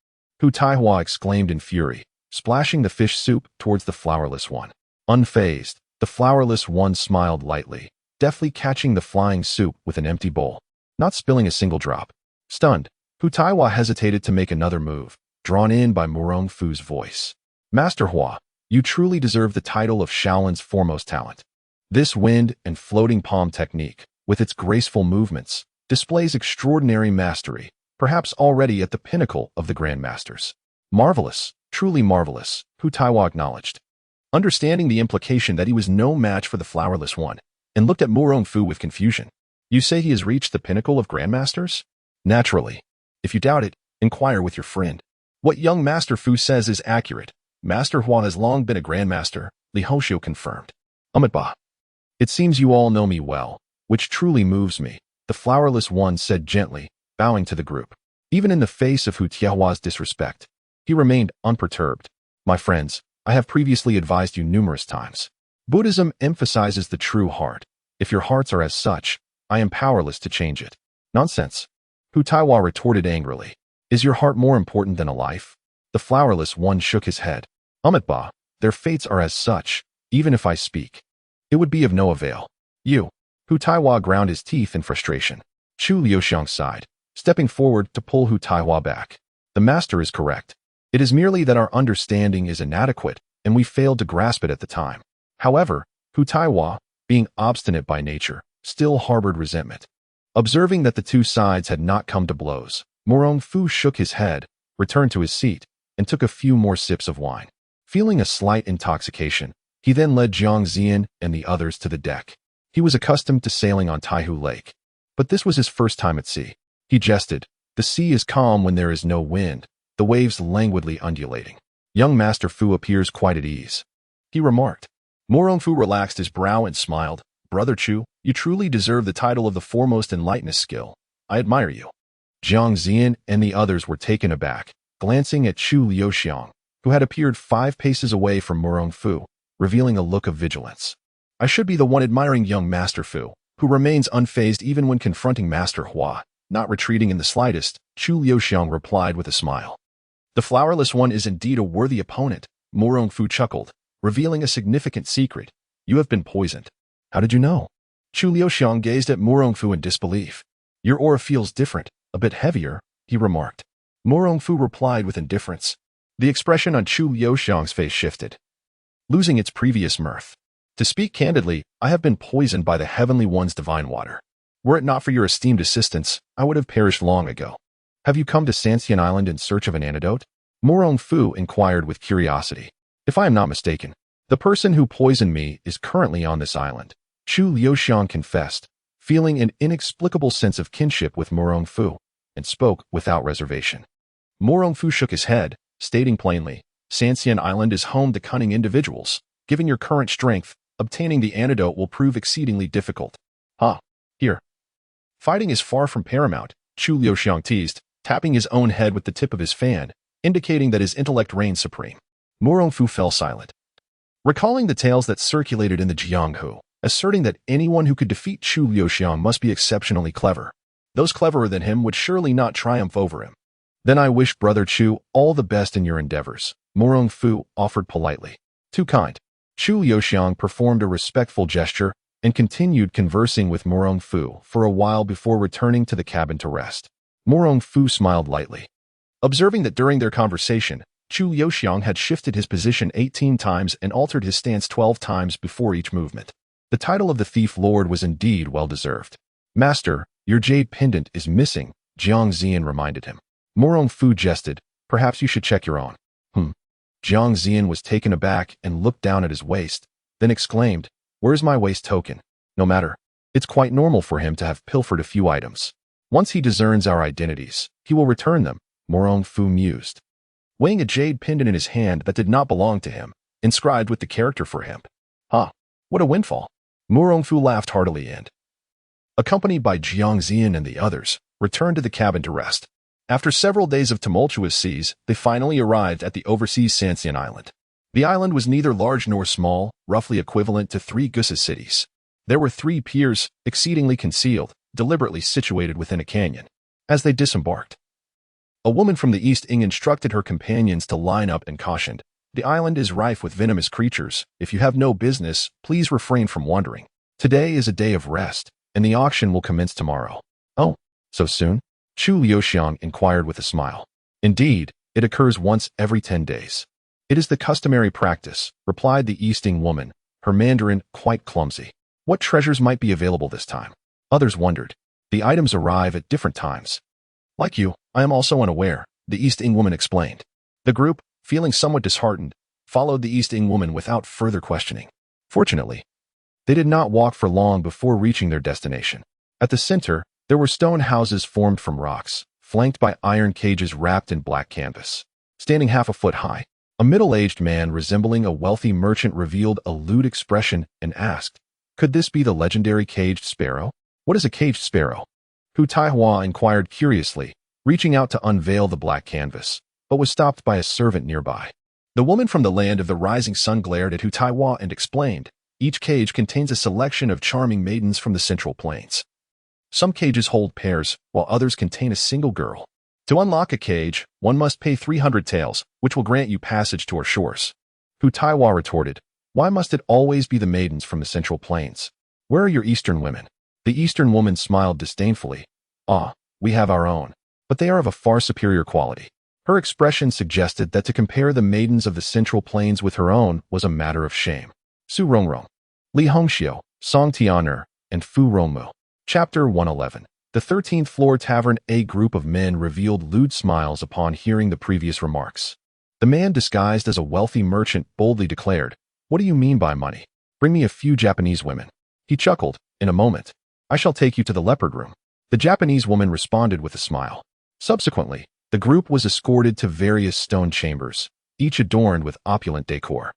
Hu Taihua exclaimed in fury, splashing the fish soup towards the flowerless one. Unfazed, the flowerless one smiled lightly, deftly catching the flying soup with an empty bowl, not spilling a single drop. Stunned, Hu Taihua hesitated to make another move, drawn in by Murong Fu's voice. Master Hua, you truly deserve the title of Shaolin's foremost talent. This wind and floating palm technique, with its graceful movements, displays extraordinary mastery, perhaps already at the pinnacle of the grandmasters. Marvelous, truly marvelous, Hu Taihua acknowledged, understanding the implication that he was no match for the flowerless one, and looked at Murong Fu with confusion. You say he has reached the pinnacle of grandmasters? Naturally. If you doubt it, Inquire with your friend. What young Master Fu says is accurate. Master Hua has long been a grandmaster, Li Hoshio confirmed. Ba. It seems you all know me well, which truly moves me, the flowerless one said gently, bowing to the group. Even in the face of Hu Tiahua's disrespect, he remained unperturbed. My friends, I have previously advised you numerous times. Buddhism emphasizes the true heart. If your hearts are as such, I am powerless to change it. Nonsense. Hu Tiahua retorted angrily. Is your heart more important than a life? The flowerless one shook his head. Ba, their fates are as such, even if I speak. It would be of no avail. You. Hu Tiahua ground his teeth in frustration. Chu Liuxiang sighed, stepping forward to pull Hu Tiahua back. The master is correct. It is merely that our understanding is inadequate, and we failed to grasp it at the time. However, Hu Tiahua, being obstinate by nature, still harbored resentment. Observing that the two sides had not come to blows, Murong Fu shook his head, returned to his seat, and took a few more sips of wine. Feeling a slight intoxication, he then led Jiang Ziyan and the others to the deck. He was accustomed to sailing on Taihu Lake, but this was his first time at sea. He jested, the sea is calm when there is no wind, the waves languidly undulating. Young Master Fu appears quite at ease. He remarked. Murong Fu relaxed his brow and smiled. Brother Chu, you truly deserve the title of the foremost in lightness skill. I admire you. Jiang Ziyan and the others were taken aback, glancing at Chu Liuxiang, who had appeared 5 paces away from Murong Fu, revealing a look of vigilance. I should be the one admiring young Master Fu, who remains unfazed even when confronting Master Hua, not retreating in the slightest, Chu Liuxiang replied with a smile. The flowerless one is indeed a worthy opponent, Murong Fu chuckled, revealing a significant secret. You have been poisoned. How did you know? Chu Liuxiang gazed at Murong Fu in disbelief. Your aura feels different, a bit heavier, he remarked. Murong Fu replied with indifference. The expression on Chu Liuxiang's face shifted, losing its previous mirth. To speak candidly, I have been poisoned by the Heavenly One's divine water. Were it not for your esteemed assistance, I would have perished long ago. Have you come to Sanxian Island in search of an antidote? Murong Fu inquired with curiosity. If I am not mistaken, the person who poisoned me is currently on this island, Chu Liuxiang confessed, feeling an inexplicable sense of kinship with Murong Fu, and spoke without reservation. Murong Fu shook his head, stating plainly, Sanxian Island is home to cunning individuals. Given your current strength, obtaining the antidote will prove exceedingly difficult. Here. Fighting is far from paramount, Chu Liuxiang teased, tapping his own head with the tip of his fan, indicating that his intellect reigned supreme. Murong Fu fell silent, recalling the tales that circulated in the Jianghu, asserting that anyone who could defeat Chu Liuxiang must be exceptionally clever. Those cleverer than him would surely not triumph over him. Then I wish Brother Chu all the best in your endeavors, Murong Fu offered politely. Too kind. Chu Liuxiang performed a respectful gesture and continued conversing with Murong Fu for a while before returning to the cabin to rest. Murong Fu smiled lightly, observing that during their conversation, Chu Liuxiang had shifted his position 18 times and altered his stance 12 times before each movement. The title of the Thief Lord was indeed well-deserved. Master, your jade pendant is missing, Jiang Ziyan reminded him. Murong Fu jested, perhaps you should check your own. Jiang Ziyan was taken aback and looked down at his waist, then exclaimed, where's my waist token? No matter. It's quite normal for him to have pilfered a few items. Once he discerns our identities, he will return them, Murong Fu mused, weighing a jade pendant in his hand that did not belong to him, inscribed with the character for him. What a windfall. Murong Fu laughed heartily and, accompanied by Jiang Ziyan and the others, returned to the cabin to rest. After several days of tumultuous seas, they finally arrived at the overseas Sanxian Island. The island was neither large nor small, roughly equivalent to 3 Gusa cities. There were 3 piers, exceedingly concealed, deliberately situated within a canyon. As they disembarked, a woman from the East Ing instructed her companions to line up and cautioned, the island is rife with venomous creatures. If you have no business, please refrain from wandering. Today is a day of rest, and the auction will commence tomorrow. Oh, so soon? Chu Liuxiang inquired with a smile. Indeed, it occurs once every 10 days. It is the customary practice, replied the Easting woman, her Mandarin quite clumsy. What treasures might be available this time? Others wondered. The items arrive at different times. Like you, I am also unaware, the Easting woman explained. The group, feeling somewhat disheartened, followed the Easting woman without further questioning. Fortunately, they did not walk for long before reaching their destination. At the center, there were stone houses formed from rocks, flanked by iron cages wrapped in black canvas. Standing half a foot high, a middle-aged man resembling a wealthy merchant revealed a lewd expression and asked, "Could this be the legendary caged sparrow?" "What is a caged sparrow?" Hu Taihua inquired curiously, reaching out to unveil the black canvas, but was stopped by a servant nearby. The woman from the land of the rising sun glared at Hu Taihua and explained, "Each cage contains a selection of charming maidens from the Central Plains. Some cages hold pairs, while others contain a single girl. To unlock a cage, one must pay 300 taels, which will grant you passage to our shores." Hu Taihua retorted, "Why must it always be the maidens from the Central Plains? Where are your Eastern women?" The Eastern woman smiled disdainfully. "Ah, we have our own, but they are of a far superior quality." Her expression suggested that to compare the maidens of the Central Plains with her own was a matter of shame. Su Rongrong, Li Hongxiu, Song Tianer, and Fu Rongmu. Chapter 111. The 13th Floor Tavern. A group of men revealed lewd smiles upon hearing the previous remarks. The man disguised as a wealthy merchant boldly declared, "What do you mean by money? Bring me a few Japanese women." He chuckled, "In a moment. I shall take you to the leopard room." The Japanese woman responded with a smile. Subsequently, the group was escorted to various stone chambers, each adorned with opulent decor.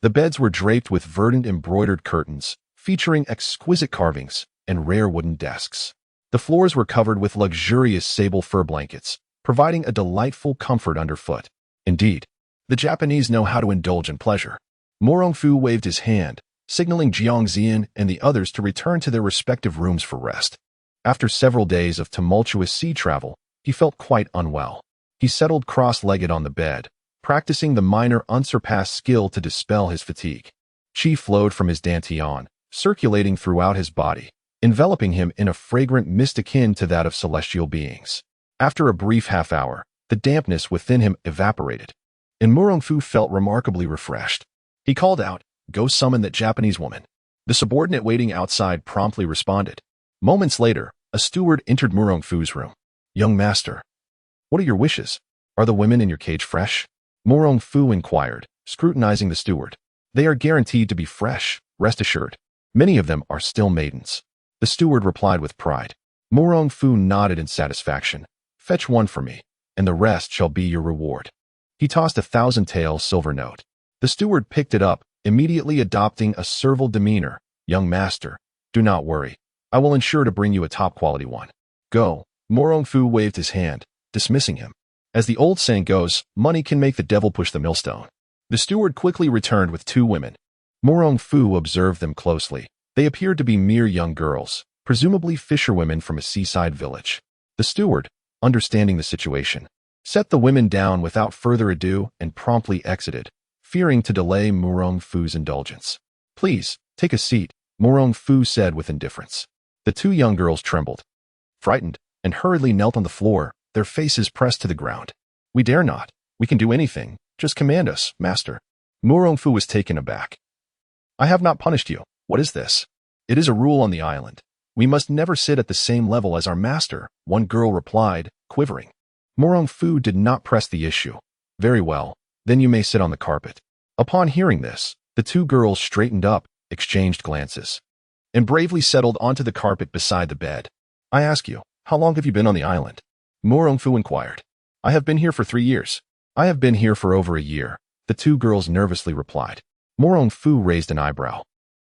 The beds were draped with verdant embroidered curtains, featuring exquisite carvings and rare wooden desks. The floors were covered with luxurious sable fur blankets, providing a delightful comfort underfoot. Indeed, the Japanese know how to indulge in pleasure. Murong Fu waved his hand, signaling Jiang Zian and the others to return to their respective rooms for rest. After several days of tumultuous sea travel, he felt quite unwell. He settled cross-legged on the bed, practicing the minor unsurpassed skill to dispel his fatigue. Qi flowed from his dantian, circulating throughout his body, enveloping him in a fragrant mist akin to that of celestial beings. After a brief half-hour, the dampness within him evaporated, and Murong Fu felt remarkably refreshed. He called out, "Go summon that Japanese woman." The subordinate waiting outside promptly responded. Moments later, a steward entered Murong Fu's room. "Young master, what are your wishes? Are the women in your cage fresh?" Murong Fu inquired, scrutinizing the steward. "They are guaranteed to be fresh, rest assured. Many of them are still maidens." The steward replied with pride. Murong Fu nodded in satisfaction. "Fetch one for me, and the rest shall be your reward." He tossed 1,000 taels silver note. The steward picked it up, immediately adopting a servile demeanor. "Young master, do not worry. I will ensure to bring you a top-quality one. Go." Murong Fu waved his hand, dismissing him. As the old saying goes, money can make the devil push the millstone. The steward quickly returned with 2 women. Murong Fu observed them closely. They appeared to be mere young girls, presumably fisherwomen from a seaside village. The steward, understanding the situation, set the women down without further ado and promptly exited, fearing to delay Murong Fu's indulgence. "Please, take a seat," Murong Fu said with indifference. The 2 young girls trembled, frightened, and hurriedly knelt on the floor, their faces pressed to the ground. "We dare not. We can do anything. Just command us, master." Murong Fu was taken aback. "I have not punished you. What is this?" "It is a rule on the island. We must never sit at the same level as our master," one girl replied, quivering. Murong Fu did not press the issue. "Very well, then you may sit on the carpet." Upon hearing this, the 2 girls straightened up, exchanged glances, and bravely settled onto the carpet beside the bed. "I ask you, how long have you been on the island?" Murong Fu inquired. "I have been here for 3 years." "I have been here for over a year," the 2 girls nervously replied. Murong Fu raised an eyebrow.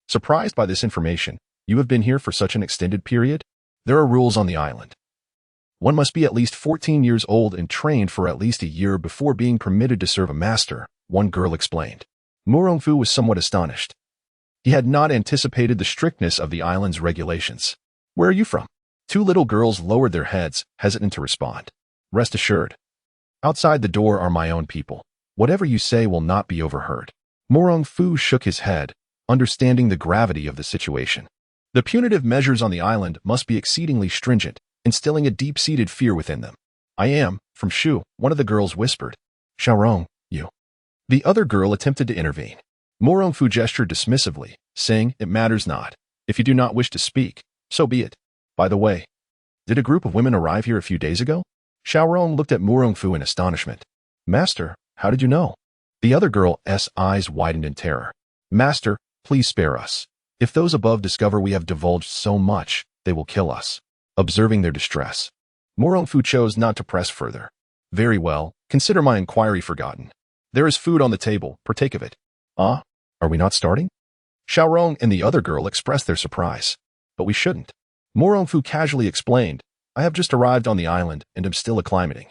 Surprised by this information, "You have been here for such an extended period?" "There are rules on the island. One must be at least 14 years old and trained for at least a year before being permitted to serve a master," one girl explained. Murong Fu was somewhat astonished. He had not anticipated the strictness of the island's regulations. "Where are you from?" 2 little girls lowered their heads, hesitant to respond. "Rest assured. Outside the door are my own people. Whatever you say will not be overheard." Murong Fu shook his head, understanding the gravity of the situation. The punitive measures on the island must be exceedingly stringent, instilling a deep-seated fear within them. "I am from Shu," one of the girls whispered. "Xiaorong, you." The other girl attempted to intervene. Murong Fu gestured dismissively, saying, "It matters not. If you do not wish to speak, so be it. By the way, did a group of women arrive here a few days ago?" Xiaorong looked at Murong Fu in astonishment. "Master, how did you know?" The other girl's eyes widened in terror. "Master, please spare us. If those above discover we have divulged so much, they will kill us." Observing their distress, Murong Fu chose not to press further. Very well, consider my inquiry forgotten. There is food on the table, partake of it. Ah, are we not starting? Xiaorong and the other girl expressed their surprise. But we shouldn't. Murong Fu casually explained, I have just arrived on the island and am still acclimating.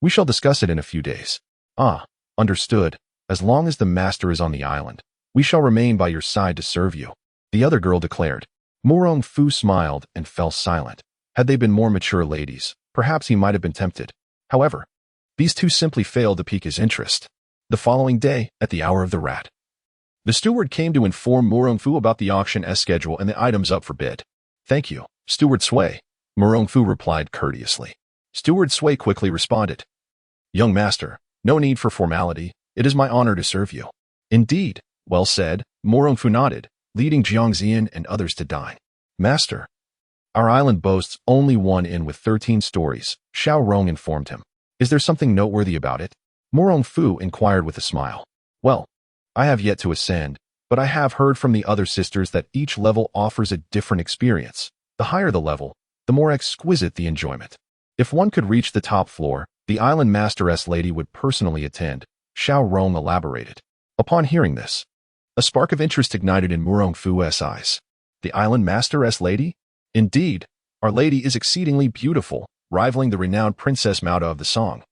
We shall discuss it in a few days. Ah, understood. As long as the master is on the island, we shall remain by your side to serve you, the other girl declared. Murong Fu smiled and fell silent. Had they been more mature ladies, perhaps he might have been tempted. However, these two simply failed to pique his interest. The following day, at the hour of the rat, the steward came to inform Murong Fu about the auction schedule and the items up for bid. Thank you, Steward Sui, Murong Fu replied courteously. Steward Sui quickly responded. Young master, no need for formality. It is my honor to serve you. Indeed, well said, Murong Fu nodded, leading Jiang Ziyan and others to dine. Master, our island boasts only one inn with 13 stories, Xiaorong informed him. Is there something noteworthy about it? Murong Fu inquired with a smile. Well, I have yet to ascend, but I have heard from the other sisters that each level offers a different experience. The higher the level, the more exquisite the enjoyment. If one could reach the top floor, the island masteress lady would personally attend, Xiaorong elaborated. Upon hearing this, a spark of interest ignited in Murong Fu's eyes. The island masteress lady? Indeed, our lady is exceedingly beautiful, rivaling the renowned Princess Mauda of the song.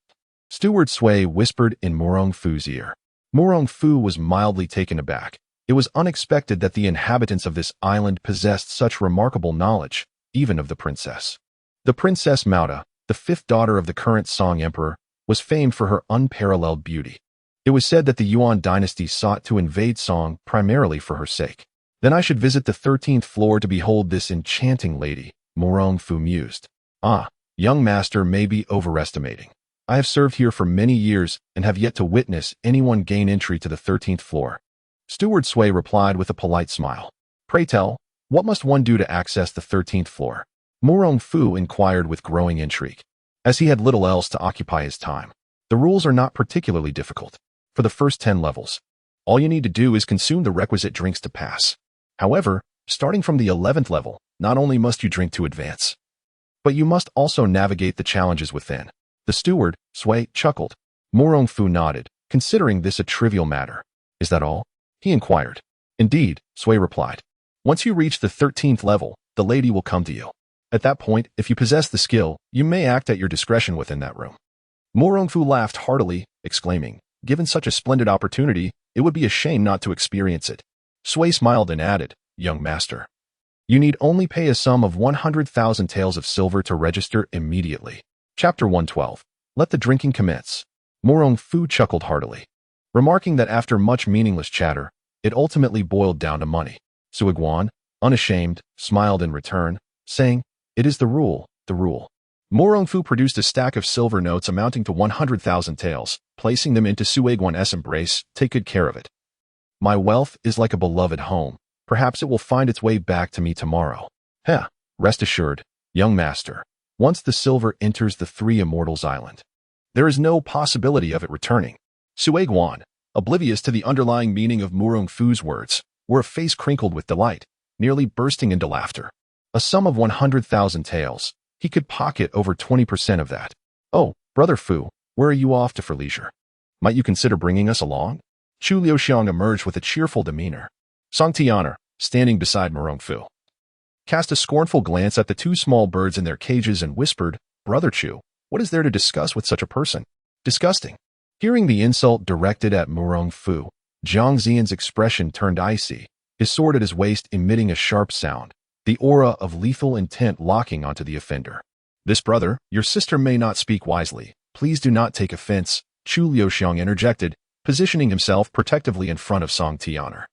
Steward Sui whispered in Murong Fu's ear. Murong Fu was mildly taken aback. It was unexpected that the inhabitants of this island possessed such remarkable knowledge, even of the princess. The Princess Mauda, the fifth daughter of the current Song Emperor, was famed for her unparalleled beauty. It was said that the Yuan dynasty sought to invade Song primarily for her sake. Then I should visit the 13th floor to behold this enchanting lady, Murong Fu mused. Ah, young master may be overestimating. I have served here for many years and have yet to witness anyone gain entry to the 13th floor. Steward Sui replied with a polite smile. Pray tell, what must one do to access the 13th floor? Murong Fu inquired with growing intrigue. As he had little else to occupy his time, the rules are not particularly difficult. For the first 10 levels, all you need to do is consume the requisite drinks to pass. However, starting from the 11th level, not only must you drink to advance, but you must also navigate the challenges within. The steward, Sui, chuckled. Murong Fu nodded, considering this a trivial matter. Is that all? He inquired. Indeed, Sui replied. Once you reach the 13th level, the lady will come to you. At that point, if you possess the skill, you may act at your discretion within that room. Murong Fu laughed heartily, exclaiming, given such a splendid opportunity, it would be a shame not to experience it. Sui smiled and added, young master, you need only pay a sum of 100,000 taels of silver to register immediately. Chapter 112. Let the drinking commence. Murong Fu chuckled heartily, remarking that after much meaningless chatter, it ultimately boiled down to money. Suiguan, unashamed, smiled in return, saying, it is the rule, the rule. Murong Fu produced a stack of silver notes amounting to 100,000 taels, placing them into Suiguan's embrace. Take good care of it. My wealth is like a beloved home. Perhaps it will find its way back to me tomorrow. Heh, rest assured, young master. Once the silver enters the Three Immortals Island, there is no possibility of it returning. Suiguan, oblivious to the underlying meaning of Murong Fu's words, wore a face crinkled with delight, nearly bursting into laughter. A sum of 100,000 taels. He could pocket over 20% of that. Oh, Brother Fu, where are you off to for leisure? Might you consider bringing us along? Chu Liuxiang emerged with a cheerful demeanor. Song Tian'er, standing beside Murong Fu, cast a scornful glance at the two small birds in their cages and whispered, Brother Chu, what is there to discuss with such a person? Disgusting. Hearing the insult directed at Murong Fu, Jiang Ziyan's expression turned icy, his sword at his waist emitting a sharp sound, the aura of lethal intent locking onto the offender. This brother, your sister may not speak wisely. Please do not take offense, Chu Liuxiang interjected, positioning himself protectively in front of Song Tian'er,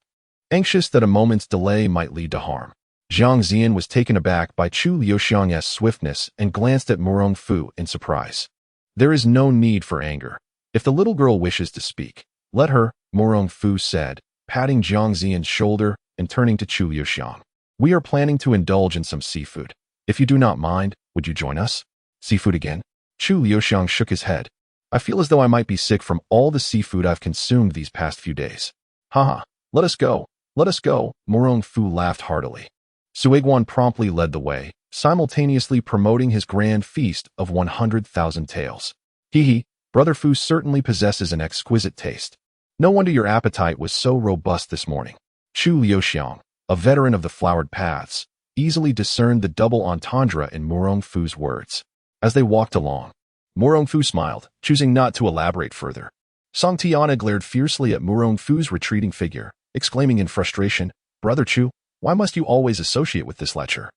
anxious that a moment's delay might lead to harm. Jiang Ziyan was taken aback by Chu Liuxiang's swiftness and glanced at Murong Fu in surprise. There is no need for anger. If the little girl wishes to speak, let her, Murong Fu said, patting Jiang Ziyan's shoulder and turning to Chu Liuxiang. We are planning to indulge in some seafood. If you do not mind, would you join us? Seafood again? Chu Liuxiang shook his head. I feel as though I might be sick from all the seafood I've consumed these past few days. Haha, let us go. Let us go. Murong Fu laughed heartily. Suiguan promptly led the way, simultaneously promoting his grand feast of 100,000 taels. Hee, Brother Fu certainly possesses an exquisite taste. No wonder your appetite was so robust this morning. Chu Liuxiang, a veteran of the flowered paths, easily discerned the double entendre in Murong Fu's words. As they walked along, Murong Fu smiled, choosing not to elaborate further. Song Tiana glared fiercely at Murong Fu's retreating figure, exclaiming in frustration, "Brother Chu, why must you always associate with this lecher?"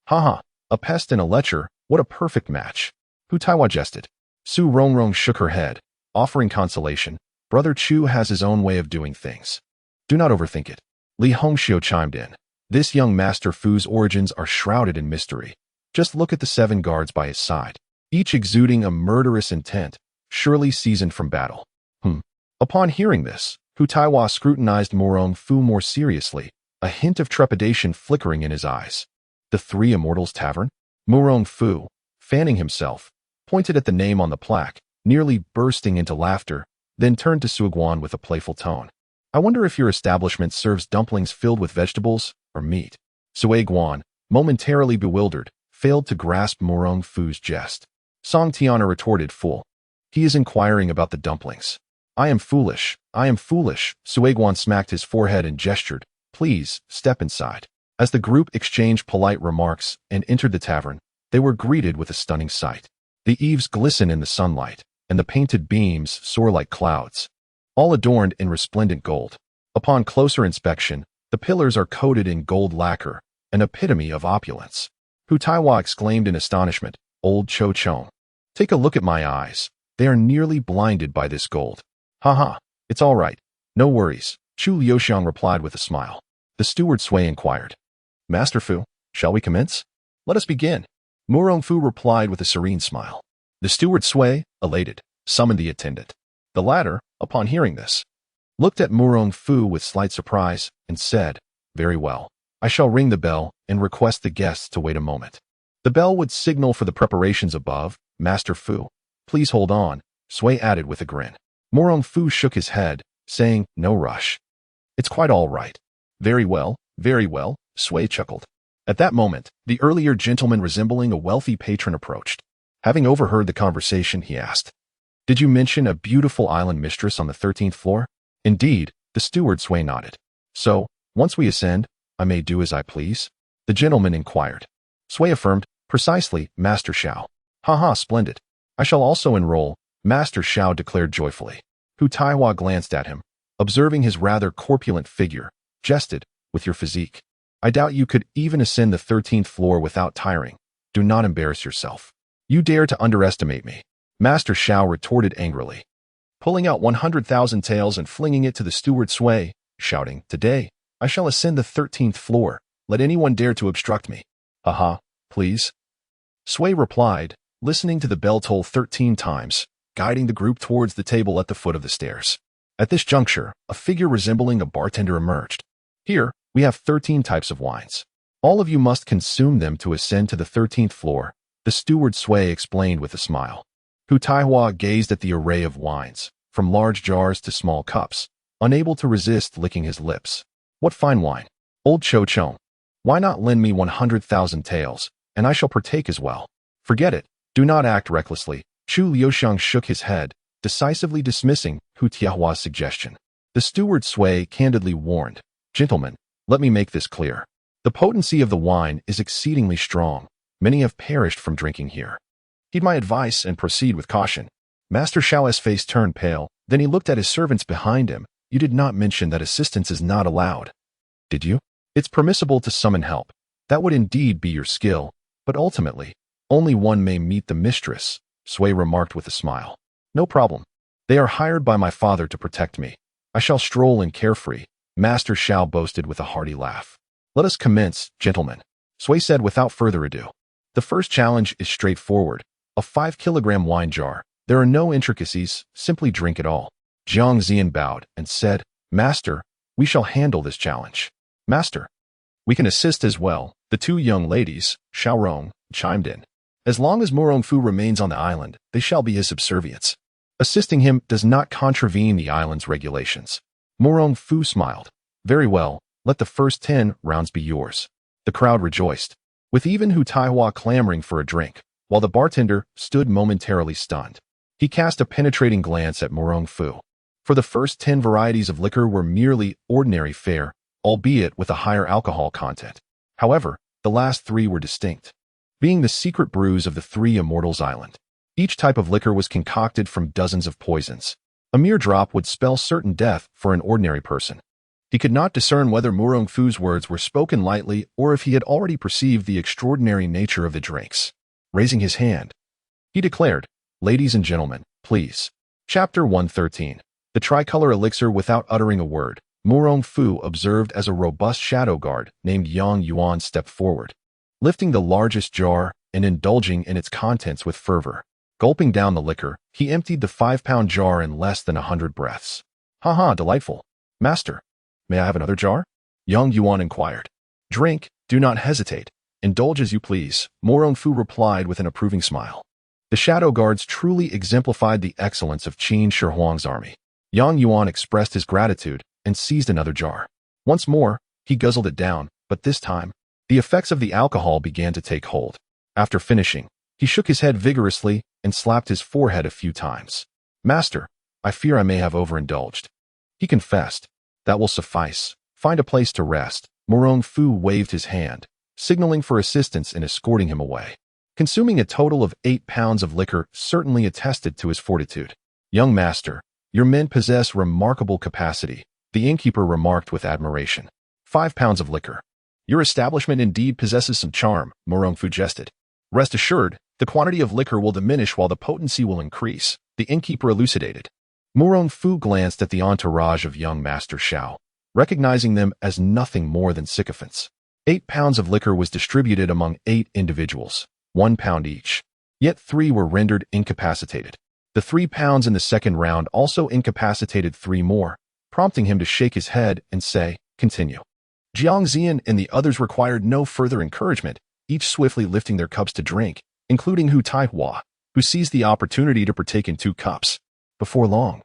"Haha, a pest and a lecher, what a perfect match." Hu Taiwa jested. Su Rongrong shook her head, offering consolation. "Brother Chu has his own way of doing things. Do not overthink it." Li Hongxiu chimed in. "This young Master Fu's origins are shrouded in mystery. Just look at the 7 guards by his side, each exuding a murderous intent, surely seasoned from battle." Upon hearing this, Hu Taiwa scrutinized Murong Fu more seriously, a hint of trepidation flickering in his eyes. "The Three Immortals Tavern?" Murong Fu, fanning himself, pointed at the name on the plaque, nearly bursting into laughter, then turned to Suiguan with a playful tone. "I wonder if your establishment serves dumplings filled with vegetables or meat." Suiguan, momentarily bewildered, failed to grasp Murong Fu's jest. Song Tiana retorted, "Fool. He is inquiring about the dumplings." I am foolish. Suiguan smacked his forehead and gestured, "Please, step inside." As the group exchanged polite remarks and entered the tavern, they were greeted with a stunning sight. The eaves glisten in the sunlight, and the painted beams soar like clouds, all adorned in resplendent gold. Upon closer inspection, the pillars are coated in gold lacquer, an epitome of opulence. Hu Taiwa exclaimed in astonishment, "Old Cho Chong, take a look at my eyes. They are nearly blinded by this gold." "Haha, it's all right. No worries," Chu Liuxiang replied with a smile. The steward Sui inquired, "Master Fu, shall we commence?" "Let us begin," Murong Fu replied with a serene smile. The steward Sui, elated, summoned the attendant. The latter, upon hearing this, looked at Murong Fu with slight surprise and said, "Very well. I shall ring the bell and request the guests to wait a moment." The bell would signal for the preparations above. "Master Fu, please hold on," Sui added with a grin. Murong Fu shook his head, saying, "No rush. It's quite all right." Very well, Sui chuckled. At that moment, the earlier gentleman resembling a wealthy patron approached. Having overheard the conversation, he asked, "Did you mention a beautiful island mistress on the 13th floor?" "Indeed," the steward Sui nodded. "So, once we ascend, I may do as I please?" the gentleman inquired. Sui affirmed, "Precisely, Master Xiao." "Haha, splendid. I shall also enroll," Master Xiao declared joyfully. Hu Taiwa glanced at him, observing his rather corpulent figure, jested, "With your physique, I doubt you could even ascend the 13th floor without tiring. Do not embarrass yourself." "You dare to underestimate me," Master Xiao retorted angrily, pulling out 100,000 taels and flinging it to the steward Sui, shouting, "Today, I shall ascend the 13th floor. Let anyone dare to obstruct me." "Haha, please," Sui replied, listening to the bell toll 13 times, guiding the group towards the table at the foot of the stairs. At this juncture, a figure resembling a bartender emerged. "Here, we have 13 types of wines. All of you must consume them to ascend to the 13th floor," the steward Sui explained with a smile. Hu Taiwa gazed at the array of wines, from large jars to small cups, unable to resist licking his lips. "What fine wine! Old Cho Chong. Why not lend me 100,000 taels, and I shall partake as well." "Forget it. Do not act recklessly." Chu Liuxiang shook his head, decisively dismissing Hu Taiwa's suggestion. The steward Sui candidly warned, "Gentlemen, let me make this clear. The potency of the wine is exceedingly strong. Many have perished from drinking here. Heed my advice and proceed with caution." Master Xiao's face turned pale, then he looked at his servants behind him. "You did not mention that assistance is not allowed, did you?" "It's permissible to summon help. That would indeed be your skill, but ultimately, only one may meet the mistress," Sui remarked with a smile. "No problem. They are hired by my father to protect me. I shall stroll in carefree," Master Xiao boasted with a hearty laugh. "Let us commence, gentlemen," Sui said without further ado. "The first challenge is straightforward. A 5-kilogram wine jar. There are no intricacies, simply drink it all." Jiang Zian bowed and said, "Master, we shall handle this challenge." "Master, we can assist as well," the 2 young ladies, Xiaorong, chimed in. "As long as Murong Fu remains on the island, they shall be his subservients. Assisting him does not contravene the island's regulations." Murong Fu smiled. "Very well, let the first 10 rounds be yours." The crowd rejoiced. with even Hu Taihua clamoring for a drink, while the bartender stood momentarily stunned. He cast a penetrating glance at Murong Fu. For the first 10 varieties of liquor were merely ordinary fare, albeit with a higher alcohol content. However, the last 3 were distinct, being the secret brews of the 3 Immortals Island. Each type of liquor was concocted from dozens of poisons. A mere drop would spell certain death for an ordinary person. He could not discern whether Murong Fu's words were spoken lightly or if he had already perceived the extraordinary nature of the drinks. Raising his hand, he declared, "Ladies and gentlemen, please." Chapter 113. The tricolor elixir. Without uttering a word, Murong Fu observed as a robust shadow guard named Yuyan stepped forward, lifting the largest jar and indulging in its contents with fervor. Gulping down the liquor, he emptied the 5-pound jar in less than 100 breaths. "Ha, delightful. Master, may I have another jar?" Yuyan inquired. "Drink, do not hesitate. Indulge as you please," Murong Fu replied with an approving smile. The shadow guards truly exemplified the excellence of Qin Shi Huang's army. Yuyan expressed his gratitude and seized another jar. Once more, he guzzled it down, but this time, the effects of the alcohol began to take hold. After finishing, he shook his head vigorously and slapped his forehead a few times. "Master, I fear I may have overindulged," he confessed. "That will suffice. Find a place to rest." Murong Fu waved his hand, signaling for assistance in escorting him away. Consuming a total of 8 pounds of liquor certainly attested to his fortitude. "Young master, your men possess remarkable capacity," the innkeeper remarked with admiration. 5 pounds of liquor. "Your establishment indeed possesses some charm," Murong Fu jested. "Rest assured, the quantity of liquor will diminish while the potency will increase," the innkeeper elucidated. Murong Fu glanced at the entourage of young Master Xiao, recognizing them as nothing more than sycophants. 8 pounds of liquor was distributed among 8 individuals, 1 pound each. Yet 3 were rendered incapacitated. The 3 pounds in the second round also incapacitated 3 more, prompting him to shake his head and say, "Continue." Jiang Ziyan and the others required no further encouragement, each swiftly lifting their cups to drink, including Hu Taihua, who seized the opportunity to partake in 2 cups. Before long,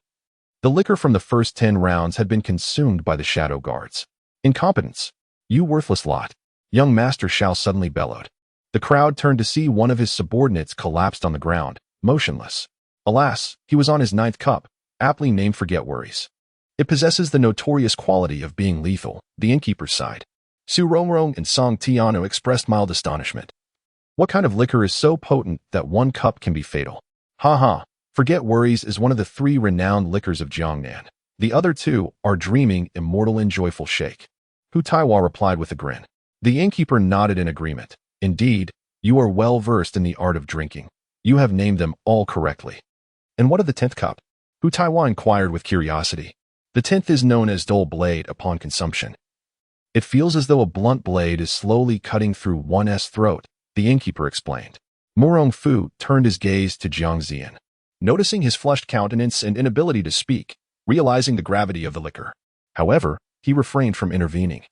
the liquor from the first 10 rounds had been consumed by the shadow guards. "Incompetence! You worthless lot!" young Master Xiao suddenly bellowed. The crowd turned to see one of his subordinates collapsed on the ground, motionless. Alas, he was on his 9th cup, aptly named Forget Worries. It possesses the notorious quality of being lethal, the innkeeper sighed. Su Rongrong and Song Tiano expressed mild astonishment. What kind of liquor is so potent that 1 cup can be fatal? Ha! Forget Worries is one of the 3 renowned liquors of Jiangnan. The other 2 are Dreaming, Immortal, and Joyful Shake. Hu Taihua replied with a grin. The innkeeper nodded in agreement. "Indeed, you are well versed in the art of drinking. You have named them all correctly." "And what of the 10th cup?" Hu Taihua inquired with curiosity. "The 10th is known as Dull Blade upon consumption. It feels as though a blunt blade is slowly cutting through one's throat," the innkeeper explained. Murong Fu turned his gaze to Jiang Ziyan, noticing his flushed countenance and inability to speak, realizing the gravity of the liquor. However, he refrained from intervening.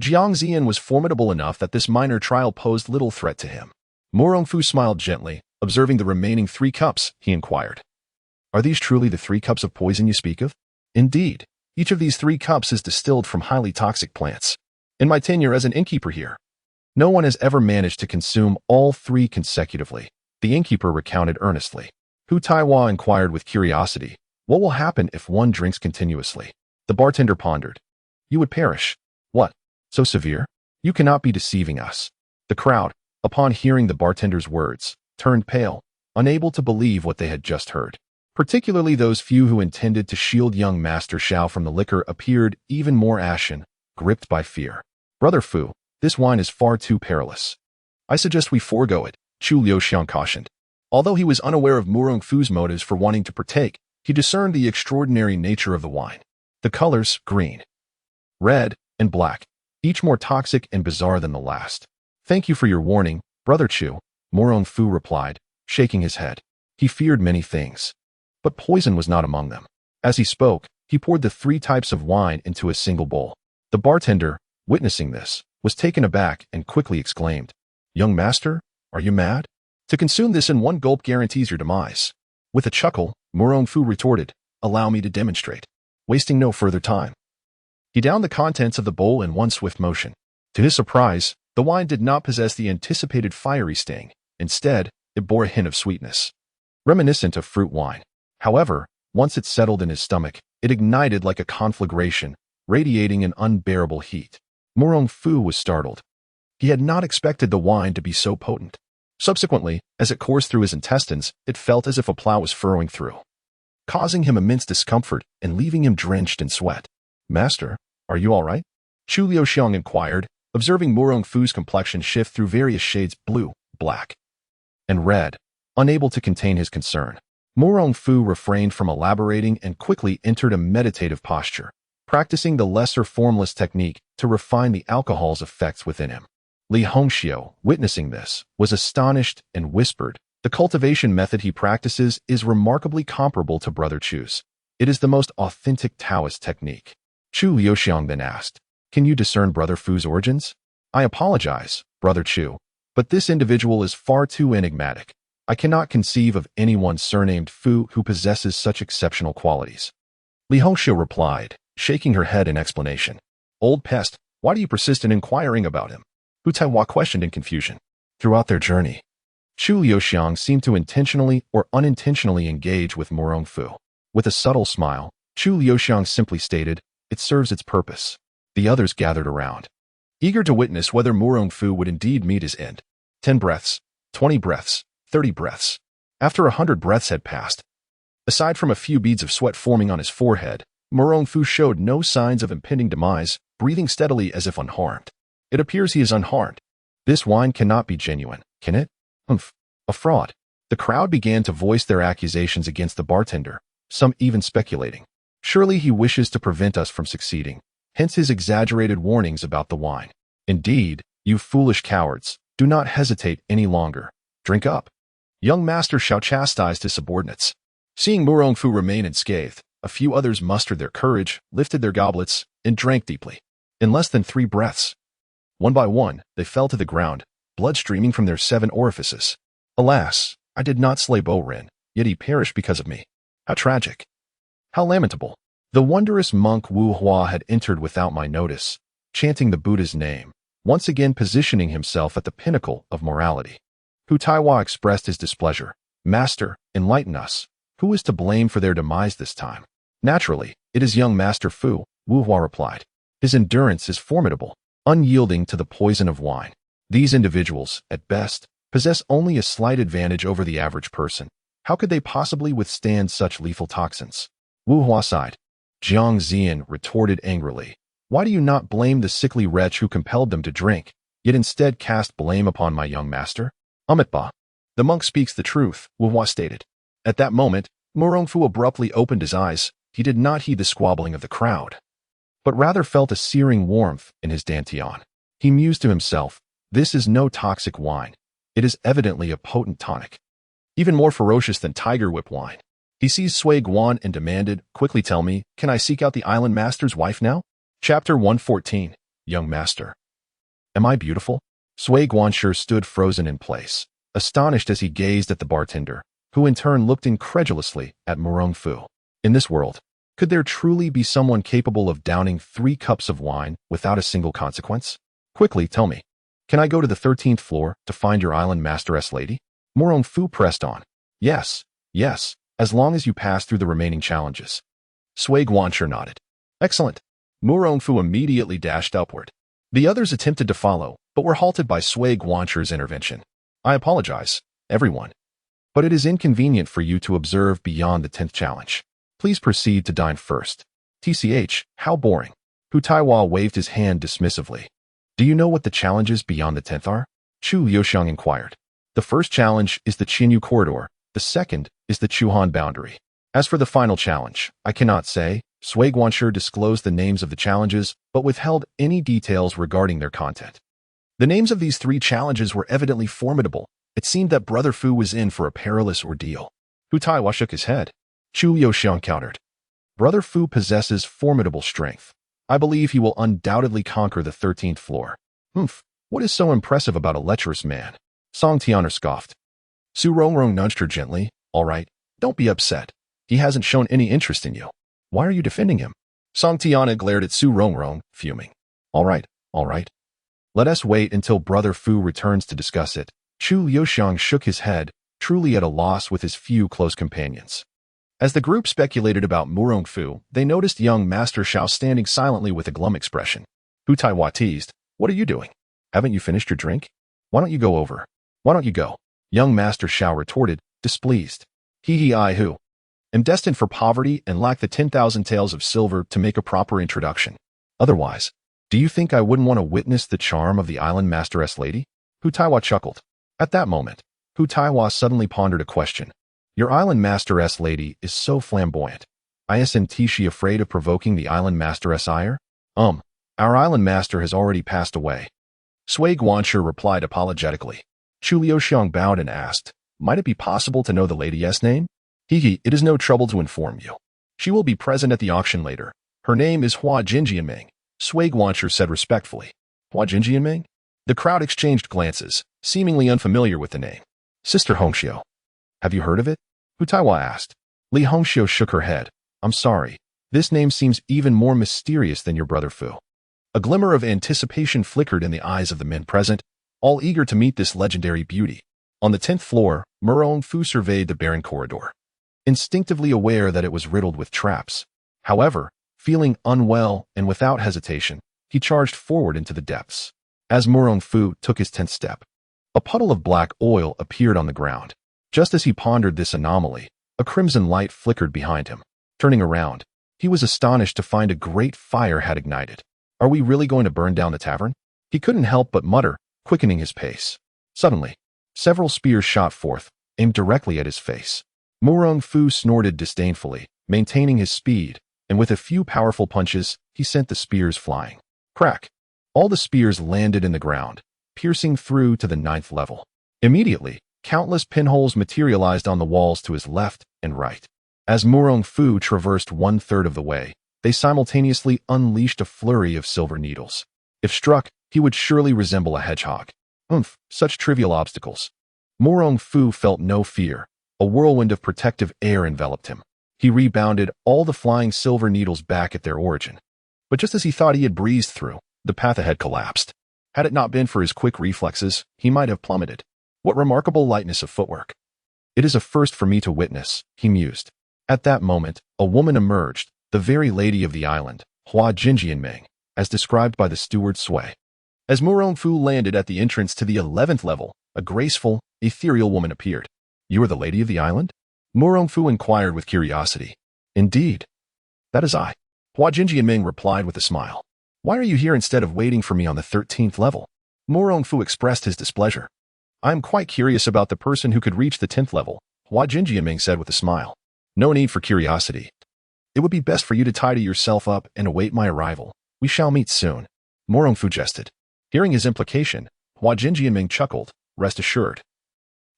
Jiang Ziyan was formidable enough that this minor trial posed little threat to him. Murong Fu smiled gently, observing the remaining 3 cups, he inquired. "Are these truly the 3 cups of poison you speak of?" "Indeed, each of these 3 cups is distilled from highly toxic plants. In my tenure as an innkeeper here, no one has ever managed to consume all 3 consecutively," the innkeeper recounted earnestly. Hu Taihua inquired with curiosity, "What will happen if one drinks continuously?" The bartender pondered. "You would perish." "What? So severe? You cannot be deceiving us." The crowd, upon hearing the bartender's words, turned pale, unable to believe what they had just heard. Particularly those few who intended to shield young Master Xiao from the liquor appeared even more ashen, gripped by fear. "Brother Fu, this wine is far too perilous. I suggest we forego it," Chu Liuxiang cautioned. Although he was unaware of Murong Fu's motives for wanting to partake, he discerned the extraordinary nature of the wine. The colors, green, red, and black, each more toxic and bizarre than the last. "Thank you for your warning, Brother Chu," Murong Fu replied, shaking his head. He feared many things, but poison was not among them. As he spoke, he poured the 3 types of wine into a single bowl. The bartender, witnessing this, was taken aback and quickly exclaimed, "Young master, are you mad? To consume this in 1 gulp guarantees your demise." With a chuckle, Murong Fu retorted, "Allow me to demonstrate." Wasting no further time, he downed the contents of the bowl in 1 swift motion. To his surprise, the The wine did not possess the anticipated fiery sting. Instead, it bore a hint of sweetness, reminiscent of fruit wine. However, once it settled in his stomach, it ignited like a conflagration, radiating an unbearable heat. Murong Fu was startled. He had not expected the wine to be so potent. Subsequently, as it coursed through his intestines, it felt as if a plow was furrowing through, causing him immense discomfort and leaving him drenched in sweat. "Master, are you all right?" Chu Liuxiang inquired, observing Murong Fu's complexion shift through various shades blue, black, and red. Unable to contain his concern, Murong Fu refrained from elaborating and quickly entered a meditative posture, practicing the lesser formless technique to refine the alcohol's effects within him. Li Hongxiu, witnessing this, was astonished and whispered, "The cultivation method he practices is remarkably comparable to Brother Chu's. It is the most authentic Taoist technique." Chu Liuxiang then asked, "Can you discern Brother Fu's origins?" "I apologize, Brother Chu, but this individual is far too enigmatic. I cannot conceive of anyone surnamed Fu who possesses such exceptional qualities." Li Hongxiu replied, shaking her head in explanation. "Old pest, why do you persist in inquiring about him?" Hu Taiwa questioned in confusion. Throughout their journey, Chu Liuxiang seemed to intentionally or unintentionally engage with Murong Fu. With a subtle smile, Chu Liuxiang simply stated, "It serves its purpose." The others gathered around, eager to witness whether Murong Fu would indeed meet his end. 10 breaths, 20 breaths, 30 breaths. After 100 breaths had passed, aside from a few beads of sweat forming on his forehead, Murong Fu showed no signs of impending demise, breathing steadily as if unharmed. "It appears he is unharmed. This wine cannot be genuine, can it? Humph, a fraud." The crowd began to voice their accusations against the bartender, some even speculating, "Surely he wishes to prevent us from succeeding, hence his exaggerated warnings about the wine. Indeed, you foolish cowards, do not hesitate any longer. Drink up." Young Master Xiao chastised his subordinates. Seeing Murong Fu remain unscathed, a few others mustered their courage, lifted their goblets, and drank deeply. In less than 3 breaths, one by one, they fell to the ground, blood streaming from their 7 orifices. "Alas, I did not slay Bo Ren, yet he perished because of me. How tragic. How lamentable." The wondrous monk Wu Hua had entered without my notice, chanting the Buddha's name, once again positioning himself at the pinnacle of morality. Hu Taiwa expressed his displeasure. "Master, enlighten us. Who is to blame for their demise this time?" "Naturally, it is young Master Fu," Wu Hua replied. "His endurance is formidable, unyielding to the poison of wine. These individuals, at best, possess only a slight advantage over the average person. How could they possibly withstand such lethal toxins?" Wu Hua sighed. Jiang Zian retorted angrily, "Why do you not blame the sickly wretch who compelled them to drink, yet instead cast blame upon my young master?" "Amitba, the monk speaks the truth," Wu Hua stated. At that moment, Murong Fu abruptly opened his eyes. He did not heed the squabbling of the crowd, but rather felt a searing warmth in his dantian. He mused to himself, "This is no toxic wine. It is evidently a potent tonic, even more ferocious than tiger whip wine." He seized Sui Guan and demanded, "Quickly tell me, can I seek out the island master's wife now?" Chapter 114, Young Master. "Am I beautiful?" Sui Guanshi stood frozen in place, astonished as he gazed at the bartender, who in turn looked incredulously at Murong Fu. In this world, could there truly be someone capable of downing 3 cups of wine without a single consequence? "Quickly, tell me, can I go to the 13th floor to find your island masteress lady?" Murong Fu pressed on. Yes, as long as you pass through the remaining challenges." Sui Guanshi nodded. "Excellent." Murong Fu immediately dashed upward. The others attempted to follow, but were halted by Sui Guanshi's intervention. "I apologize, everyone, but it is inconvenient for you to observe beyond the 10th challenge. Please proceed to dine first." "TCH, how boring." Hu Taiwa waved his hand dismissively. "Do you know what the challenges beyond the 10th are?" Chu Liuxiang inquired. "The first challenge is the Qinyu corridor. The second is the Chuhan boundary. As for the final challenge, I cannot say." Sui Guanshi disclosed the names of the challenges, but withheld any details regarding their content. The names of these 3 challenges were evidently formidable. It seemed that Brother Fu was in for a perilous ordeal. Hu Taiwa shook his head. Chu Liuxiang countered. "Brother Fu possesses formidable strength. I believe he will undoubtedly conquer the 13th floor." "Humph, what is so impressive about a lecherous man?" Song Tian'er scoffed. Su Rongrong nudged her gently. "All right, don't be upset. He hasn't shown any interest in you. Why are you defending him?" Song Tiana glared at Su Rongrong, fuming. All right. Let us wait until Brother Fu returns to discuss it. Chu Liuxiang shook his head, truly at a loss with his few close companions. As the group speculated about Murong Fu, they noticed young Master Xiao standing silently with a glum expression. Hu Taiwa teased, "What are you doing? Haven't you finished your drink? Why don't you go over? Why don't you go?" Young Master Xiao retorted, displeased. I who am destined for poverty and lack the 10,000 taels of silver to make a proper introduction. Otherwise, do you think I wouldn't want to witness the charm of the island masteress lady?" Hu Taiwa chuckled. At that moment, Hu Taiwa suddenly pondered a question. Your island masteress lady is so flamboyant. Isn't she afraid of provoking the island masteress ire? Our island master has already passed away. Sui Guanshi replied apologetically. Chu Liuxiang bowed and asked, "Might it be possible to know the lady's name?" It is no trouble to inform you. She will be present at the auction later. Her name is Hua Jinjianming, Sui Guanshi said respectfully. Hua Jinjianming? The crowd exchanged glances, seemingly unfamiliar with the name. Sister Hongxiu. Have you heard of it? Hu Taiwa asked. Li Hongxiu shook her head. I'm sorry. This name seems even more mysterious than your brother Fu. A glimmer of anticipation flickered in the eyes of the men present, all eager to meet this legendary beauty. On the 10th floor, Murong Fu surveyed the barren corridor, instinctively aware that it was riddled with traps. However, feeling unwell and without hesitation, he charged forward into the depths. As Murong Fu took his 10th step, a puddle of black oil appeared on the ground. Just as he pondered this anomaly, a crimson light flickered behind him. Turning around, he was astonished to find a great fire had ignited. Are we really going to burn down the tavern? He couldn't help but mutter, quickening his pace. Suddenly, several spears shot forth, aimed directly at his face. Murong Fu snorted disdainfully, maintaining his speed, and with a few powerful punches, he sent the spears flying. Crack! All the spears landed in the ground, piercing through to the 9th level. Immediately, countless pinholes materialized on the walls to his left and right. As Murong Fu traversed 1/3 of the way, they simultaneously unleashed a flurry of silver needles. If struck, he would surely resemble a hedgehog. Such trivial obstacles. Murong Fu felt no fear. A whirlwind of protective air enveloped him. He rebounded all the flying silver needles back at their origin. But just as he thought he had breezed through, the path ahead collapsed. Had it not been for his quick reflexes, he might have plummeted. What remarkable lightness of footwork. It is a first for me to witness, he mused. At that moment, a woman emerged, the very lady of the island, Hua Jinjianming, as described by the steward Sui. As Murong Fu landed at the entrance to the 11th level, a graceful, ethereal woman appeared. You are the lady of the island? Murong Fu inquired with curiosity. Indeed. That is I. Hua Jinjianming replied with a smile. Why are you here instead of waiting for me on the 13th level? Murong Fu expressed his displeasure. I am quite curious about the person who could reach the 10th level, Hua Jinjianming said with a smile. No need for curiosity. It would be best for you to tidy yourself up and await my arrival. We shall meet soon. Murong Fu jested. Hearing his implication, Hua Jinjianming chuckled. Rest assured.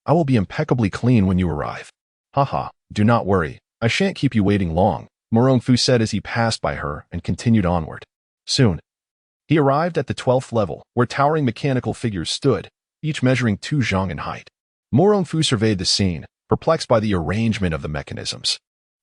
I will be impeccably clean when you arrive. Haha, do not worry. I shan't keep you waiting long, Murong Fu said as he passed by her and continued onward. Soon, he arrived at the 12th level, where towering mechanical figures stood, each measuring 2 zhang in height. Murong Fu surveyed the scene, perplexed by the arrangement of the mechanisms.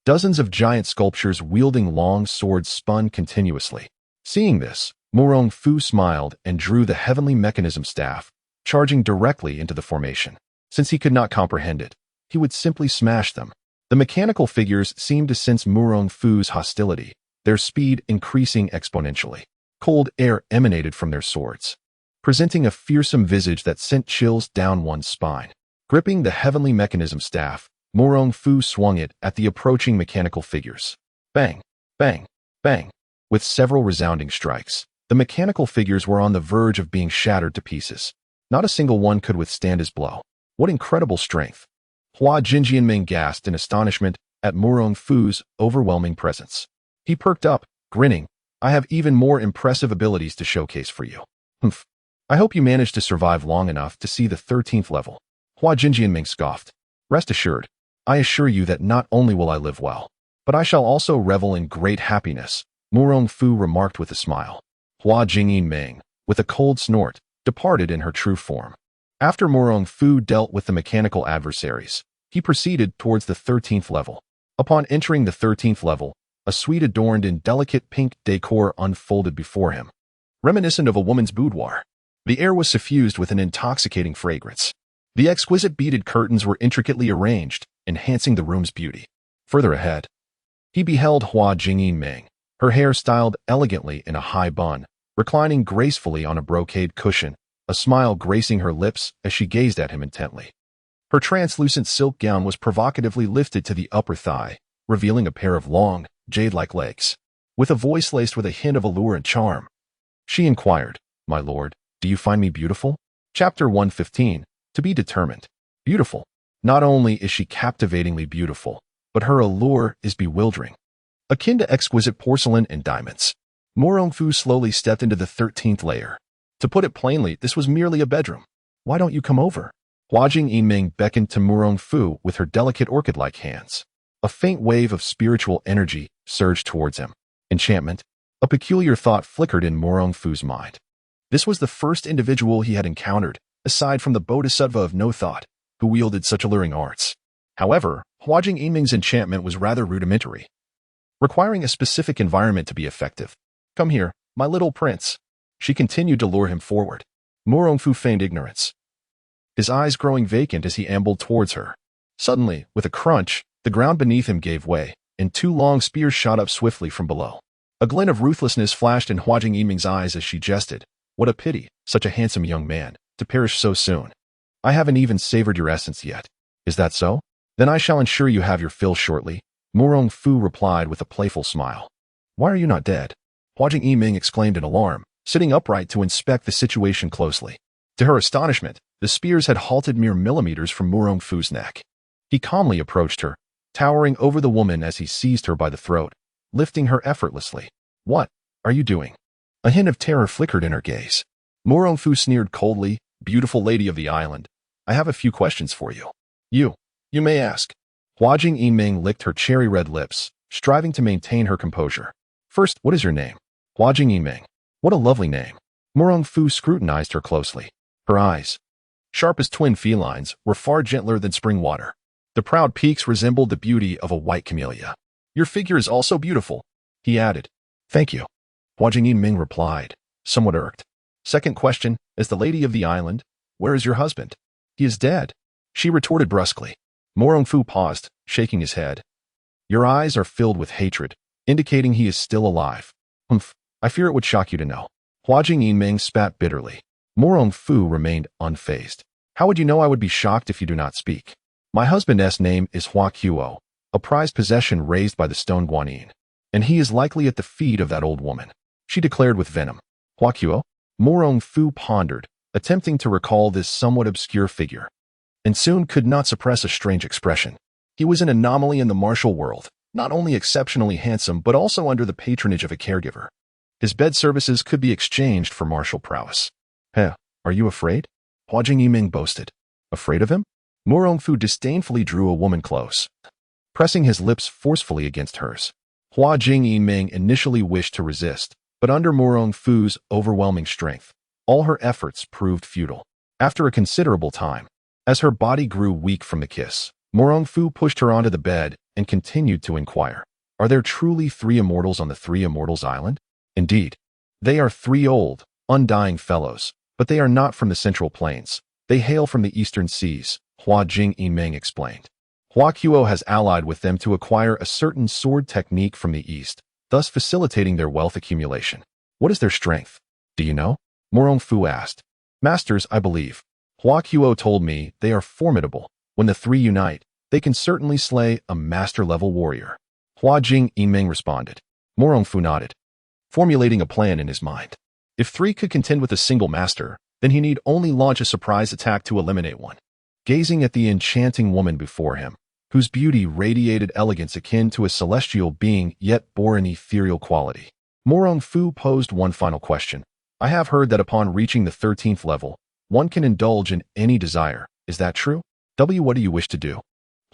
Dozens of giant sculptures wielding long swords spun continuously. Seeing this, Murong Fu smiled and drew the heavenly mechanism staff, charging directly into the formation. Since he could not comprehend it, he would simply smash them. The mechanical figures seemed to sense Murong Fu's hostility, their speed increasing exponentially. Cold air emanated from their swords, presenting a fearsome visage that sent chills down one's spine. Gripping the heavenly mechanism staff, Murong Fu swung it at the approaching mechanical figures. Bang, bang, bang. With several resounding strikes, the mechanical figures were on the verge of being shattered to pieces. Not a single one could withstand his blow. What incredible strength! Hua Jinjianming gasped in astonishment at Murong Fu's overwhelming presence. He perked up, grinning. I have even more impressive abilities to showcase for you. I hope you managed to survive long enough to see the 13th level. Hua Jinjianming scoffed. Rest assured, I assure you that not only will I live well, but I shall also revel in great happiness, Murong Fu remarked with a smile. Hua Jinjianming, with a cold snort, departed in her true form. After Murong Fu dealt with the mechanical adversaries, he proceeded towards the 13th level. Upon entering the 13th level, a suite adorned in delicate pink decor unfolded before him, reminiscent of a woman's boudoir. The air was suffused with an intoxicating fragrance. The exquisite beaded curtains were intricately arranged, enhancing the room's beauty. Further ahead, he beheld Hua Jingyin, her hair styled elegantly in a high bun, reclining gracefully on a brocade cushion, a smile gracing her lips as she gazed at him intently. Her translucent silk gown was provocatively lifted to the upper thigh, revealing a pair of long, jade-like legs. With a voice laced with a hint of allure and charm, she inquired, "My lord, do you find me beautiful?" Chapter 115, To be determined. Beautiful. Not only is she captivatingly beautiful, but her allure is bewildering. Akin to exquisite porcelain and diamonds. Murong Fu slowly stepped into the 13th layer. To put it plainly, this was merely a bedroom. "Why don't you come over?" Hua Jingyin beckoned to Murong Fu with her delicate orchid-like hands. A faint wave of spiritual energy surged towards him. Enchantment. A peculiar thought flickered in Murong Fu's mind. This was the first individual he had encountered, aside from the bodhisattva of no thought, who wielded such alluring arts. However, Hua Jingying's enchantment was rather rudimentary, requiring a specific environment to be effective. "Come here, my little prince." She continued to lure him forward. Murong Fu feigned ignorance, his eyes growing vacant as he ambled towards her. Suddenly, with a crunch, the ground beneath him gave way, and two long spears shot up swiftly from below. A glint of ruthlessness flashed in Hua Jingying's eyes as she jested. "What a pity, such a handsome young man, to perish so soon. I haven't even savored your essence yet. Is that so? Then I shall ensure you have your fill shortly," Murong Fu replied with a playful smile. "Why are you not dead?" Hua Jingying exclaimed in alarm, sitting upright to inspect the situation closely. To her astonishment, the spears had halted mere millimeters from Murong Fu's neck. He calmly approached her, towering over the woman as he seized her by the throat, lifting her effortlessly. "What are you doing?" A hint of terror flickered in her gaze. Murong Fu sneered coldly, "Beautiful lady of the island, I have a few questions for you." You may ask." Hua Jingying licked her cherry-red lips, striving to maintain her composure. "First, what is your name?" "Hua Jingying." "What a lovely name." Murong Fu scrutinized her closely. Her eyes, sharp as twin felines, were far gentler than spring water. The proud peaks resembled the beauty of a white camellia. "Your figure is also beautiful," he added. "Thank you," Hua Jingying replied, somewhat irked. "Second question, as the lady of the island, where is your husband?" "He is dead," she retorted brusquely. Murong Fu paused, shaking his head. "Your eyes are filled with hatred, indicating he is still alive." "Humph, I fear it would shock you to know." Hua Jingying spat bitterly. Murong Fu remained unfazed. "How would you know I would be shocked if you do not speak?" "My husband's name is Hua Quo, a prized possession raised by the stone Guanyin, and he is likely at the feet of that old woman," she declared with venom. "Hua Quo?" Murong Fu pondered, attempting to recall this somewhat obscure figure, and soon could not suppress a strange expression. He was an anomaly in the martial world, not only exceptionally handsome but also under the patronage of a caregiver. His bed services could be exchanged for martial prowess. "Heh, are you afraid?" Hua Jingying boasted. "Afraid of him?" Murong Fu disdainfully drew a woman close, pressing his lips forcefully against hers. Hua Jingying initially wished to resist, but under Murong Fu's overwhelming strength, all her efforts proved futile. After a considerable time, as her body grew weak from the kiss, Murong Fu pushed her onto the bed and continued to inquire, "Are there truly 3 immortals on the 3 Immortals Island?" "Indeed. They are 3 old, undying fellows, but they are not from the Central Plains. They hail from the Eastern Seas," Hua Jingying explained. "Hua Quo has allied with them to acquire a certain sword technique from the East, thus facilitating their wealth accumulation." "What is their strength? Do you know?" Murong Fu asked. "Masters, I believe. Hua Quo told me they are formidable. When the 3 unite, they can certainly slay a master-level warrior." Hua Jingying responded. Murong Fu nodded, formulating a plan in his mind. If 3 could contend with a single master, then he need only launch a surprise attack to eliminate one. Gazing at the enchanting woman before him, whose beauty radiated elegance akin to a celestial being yet bore an ethereal quality, Murong Fu posed one final question. "I have heard that upon reaching the 13th level, one can indulge in any desire. Is that true? What do you wish to do?"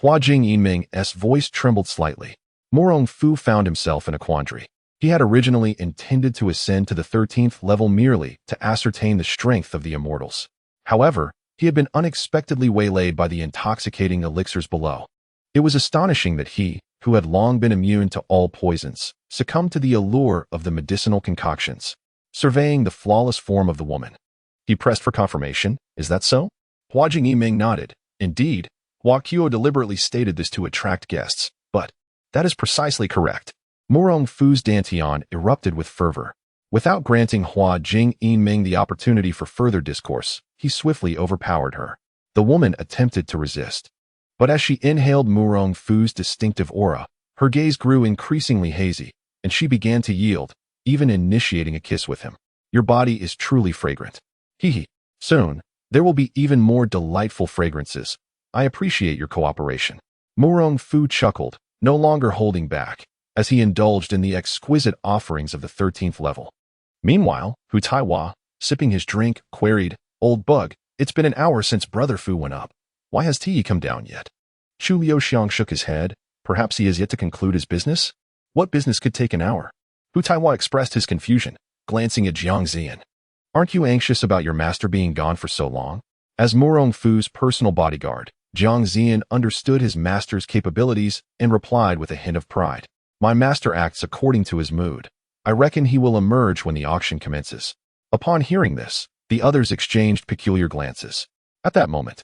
Hua Jingying's voice trembled slightly. Murong Fu found himself in a quandary. He had originally intended to ascend to the 13th level merely to ascertain the strength of the immortals. However, he had been unexpectedly waylaid by the intoxicating elixirs below. It was astonishing that he, who had long been immune to all poisons, succumbed to the allure of the medicinal concoctions. Surveying the flawless form of the woman, He pressed for confirmation. Is that so? Hua Jingming nodded. Indeed, Hua Qiu deliberately stated this to attract guests, but that is precisely correct. Murong Fu's dantian erupted with fervor. Without granting Hua Jingming the opportunity for further discourse, he swiftly overpowered her. The woman attempted to resist. But as she inhaled Murong Fu's distinctive aura, her gaze grew increasingly hazy, and she began to yield, even initiating a kiss with him. Your body is truly fragrant. Hee. Soon, there will be even more delightful fragrances. I appreciate your cooperation. Murong Fu chuckled, no longer holding back, as he indulged in the exquisite offerings of the 13th level. Meanwhile, Hu Taiwa, sipping his drink, queried, Old bug, it's been an hour since Brother Fu went up. Why has Ti come down yet? Chu Liuxiang shook his head. Perhaps he has yet to conclude his business? What business could take an hour? Hu Taiwa expressed his confusion, glancing at Jiang Ziyan. Aren't you anxious about your master being gone for so long? As Murong Fu's personal bodyguard, Jiang Ziyan understood his master's capabilities and replied with a hint of pride. My master acts according to his mood. I reckon he will emerge when the auction commences. Upon hearing this, the others exchanged peculiar glances. At that moment,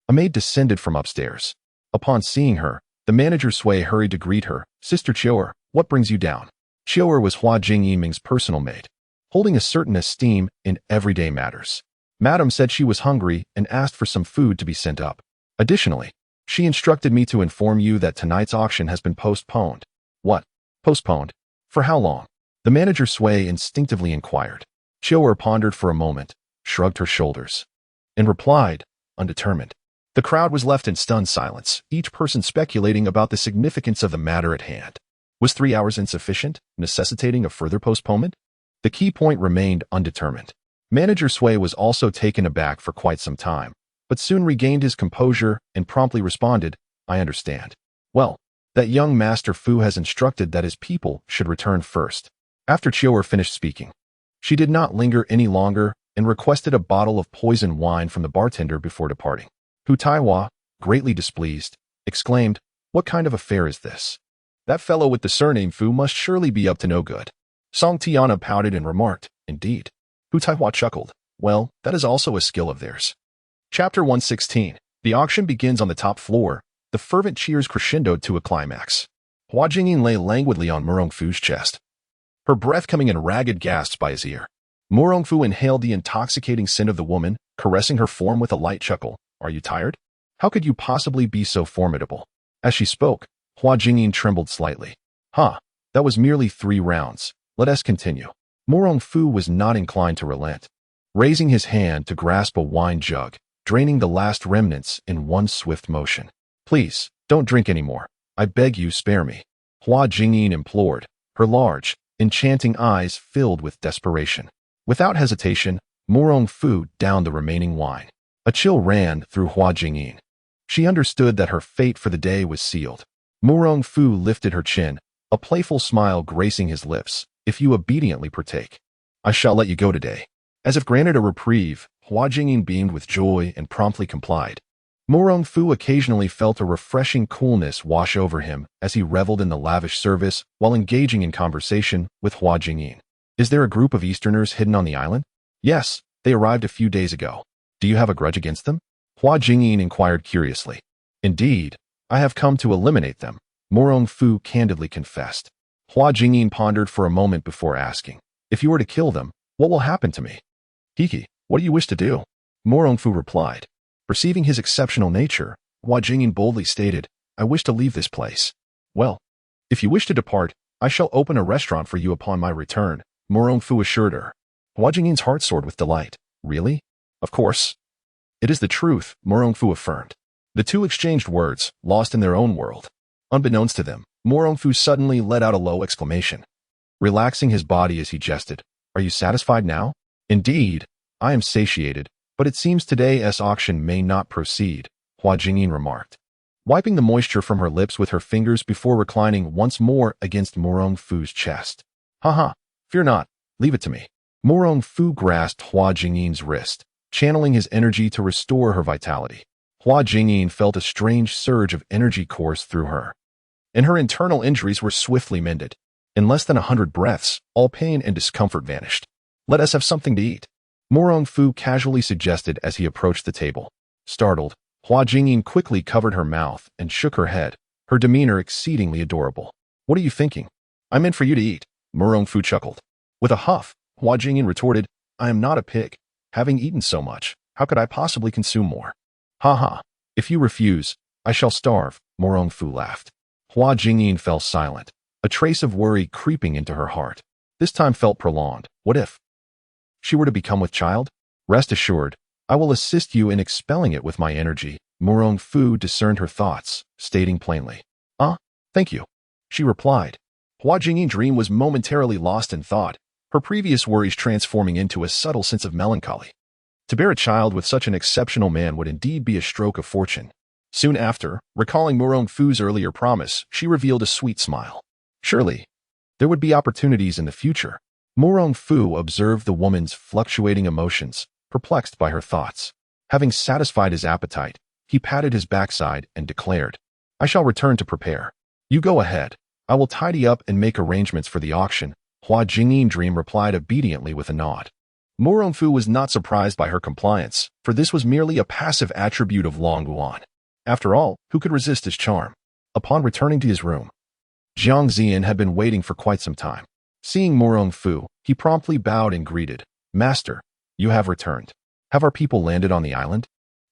a maid descended from upstairs. Upon seeing her, the manager Sui hurried to greet her. Sister Chioer, what brings you down? Chioer was Hua Jingming's personal maid, holding a certain esteem in everyday matters. Madam said she was hungry and asked for some food to be sent up. Additionally, she instructed me to inform you that tonight's auction has been postponed. What? Postponed? For how long? The manager Sui instinctively inquired. Chioer pondered for a moment, shrugged her shoulders, and replied, undetermined. The crowd was left in stunned silence, each person speculating about the significance of the matter at hand. Was 3 hours insufficient, necessitating a further postponement? The key point remained undetermined. Manager Sui was also taken aback for quite some time, but soon regained his composure and promptly responded, I understand. Well, that young Master Fu has instructed that his people should return first. After Chioer finished speaking, she did not linger any longer and requested a bottle of poison wine from the bartender before departing. Hu Taiwa, greatly displeased, exclaimed, What kind of affair is this? That fellow with the surname Fu must surely be up to no good. Song Tiana pouted and remarked, Indeed. Hu Taiwa chuckled, Well, that is also a skill of theirs. Chapter 116. The auction begins on the top floor. The fervent cheers crescendoed to a climax. Hua Jingyin lay languidly on Murong Fu's chest, her breath coming in ragged gasps by his ear. Murong Fu inhaled the intoxicating scent of the woman, caressing her form with a light chuckle. Are you tired? How could you possibly be so formidable? As she spoke, Hua Jingyin trembled slightly. That was merely 3 rounds. Let us continue. Murong Fu was not inclined to relent, raising his hand to grasp a wine jug, draining the last remnants in one swift motion. Please, don't drink anymore. I beg you, spare me. Hua Jingyin implored, her large, enchanting eyes filled with desperation. Without hesitation, Murong Fu downed the remaining wine. A chill ran through Hua Jingyin. She understood that her fate for the day was sealed. Murong Fu lifted her chin, a playful smile gracing his lips. If you obediently partake, I shall let you go today. As if granted a reprieve, Hua Jingyin beamed with joy and promptly complied. Murong Fu occasionally felt a refreshing coolness wash over him as he reveled in the lavish service while engaging in conversation with Hua Jingyin. Is there a group of Easterners hidden on the island? Yes, they arrived a few days ago. Do you have a grudge against them? Hua Jingyin inquired curiously. Indeed, I have come to eliminate them, Murong Fu candidly confessed. Hua Jingyin pondered for a moment before asking, If you were to kill them, what will happen to me? Kiki, what do you wish to do? Murong Fu replied. Perceiving his exceptional nature, Hua Jingyin boldly stated, I wish to leave this place. Well, if you wish to depart, I shall open a restaurant for you upon my return, Murong Fu assured her. Hua Jingyin's heart soared with delight. Really? Of course. It is the truth, Murong Fu affirmed. The two exchanged words, lost in their own world. Unbeknownst to them, Murong Fu suddenly let out a low exclamation, relaxing his body as he jested. Are you satisfied now? Indeed, I am satiated, but it seems today's auction may not proceed, Hua Jingyin remarked, wiping the moisture from her lips with her fingers before reclining once more against Murong Fu's chest. Fear not, leave it to me. Murong Fu grasped Hua Jingyin's wrist, channeling his energy to restore her vitality. Hua Jingyin felt a strange surge of energy course through her, and her internal injuries were swiftly mended. In less than 100 breaths, all pain and discomfort vanished. Let us have something to eat. Murong Fu casually suggested as he approached the table. Startled, Hua Jingyin quickly covered her mouth and shook her head, her demeanor exceedingly adorable. What are you thinking? I meant for you to eat, Murong Fu chuckled. With a huff, Hua Jingyin retorted, I am not a pig. Having eaten so much, how could I possibly consume more? Ha ha. If you refuse, I shall starve, Murong Fu laughed. Hua Jingyin fell silent, a trace of worry creeping into her heart. This time felt prolonged. What if she were to become with child? Rest assured, I will assist you in expelling it with my energy. Murong Fu discerned her thoughts, stating plainly. Thank you, she replied. Hua Jingyin's dream was momentarily lost in thought, her previous worries transforming into a subtle sense of melancholy. To bear a child with such an exceptional man would indeed be a stroke of fortune. Soon after, recalling Murong Fu's earlier promise, she revealed a sweet smile. Surely, there would be opportunities in the future. Murong Fu observed the woman's fluctuating emotions, perplexed by her thoughts. Having satisfied his appetite, he patted his backside and declared, I shall return to prepare. You go ahead. I will tidy up and make arrangements for the auction. Hua Jingyin Dream replied obediently with a nod. Murong Fu was not surprised by her compliance, for this was merely a passive attribute of Long Guan. After all, who could resist his charm? Upon returning to his room, Jiang Ziyan had been waiting for quite some time. Seeing Murong Fu, he promptly bowed and greeted, Master, you have returned. Have our people landed on the island?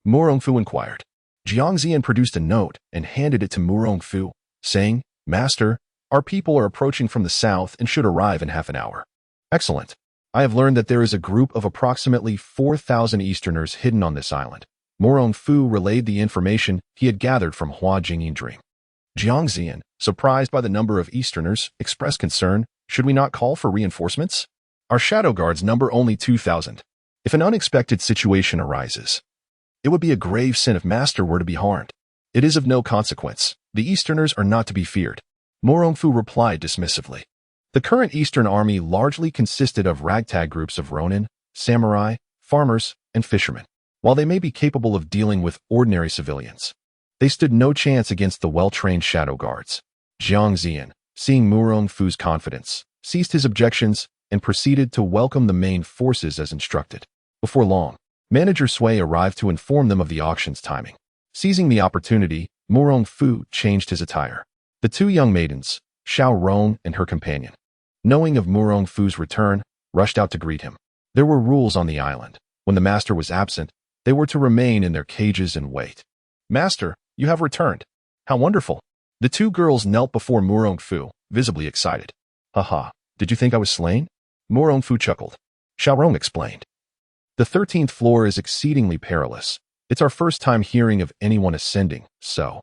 Murong Fu inquired. Jiang Ziyan produced a note and handed it to Murong Fu, saying, Master, our people are approaching from the south and should arrive in half an hour. Excellent. I have learned that there is a group of approximately 4,000 Easterners hidden on this island. Murong Fu relayed the information he had gathered from Hua Jingyin Dream. Jiang Ziyan, surprised by the number of Easterners, expressed concern, should we not call for reinforcements? Our shadow guards number only 2,000. If an unexpected situation arises, it would be a grave sin if Master were to be harmed. It is of no consequence. The Easterners are not to be feared. Murong Fu replied dismissively. The current Eastern army largely consisted of ragtag groups of ronin, samurai, farmers, and fishermen. While they may be capable of dealing with ordinary civilians, they stood no chance against the well-trained shadow guards. Jiang Ziyan, seeing Murong Fu's confidence, ceased his objections and proceeded to welcome the main forces as instructed. Before long, Manager Sui arrived to inform them of the auction's timing. Seizing the opportunity, Murong Fu changed his attire. The two young maidens, Xiao Rong and her companion, knowing of Murong Fu's return, rushed out to greet him. There were rules on the island. When the master was absent, they were to remain in their cages and wait. Master, you have returned. How wonderful. The two girls knelt before Murong Fu, visibly excited. Haha, did you think I was slain? Murong Fu chuckled. Xiao Rong explained. The 13th floor is exceedingly perilous. It's our first time hearing of anyone ascending, so.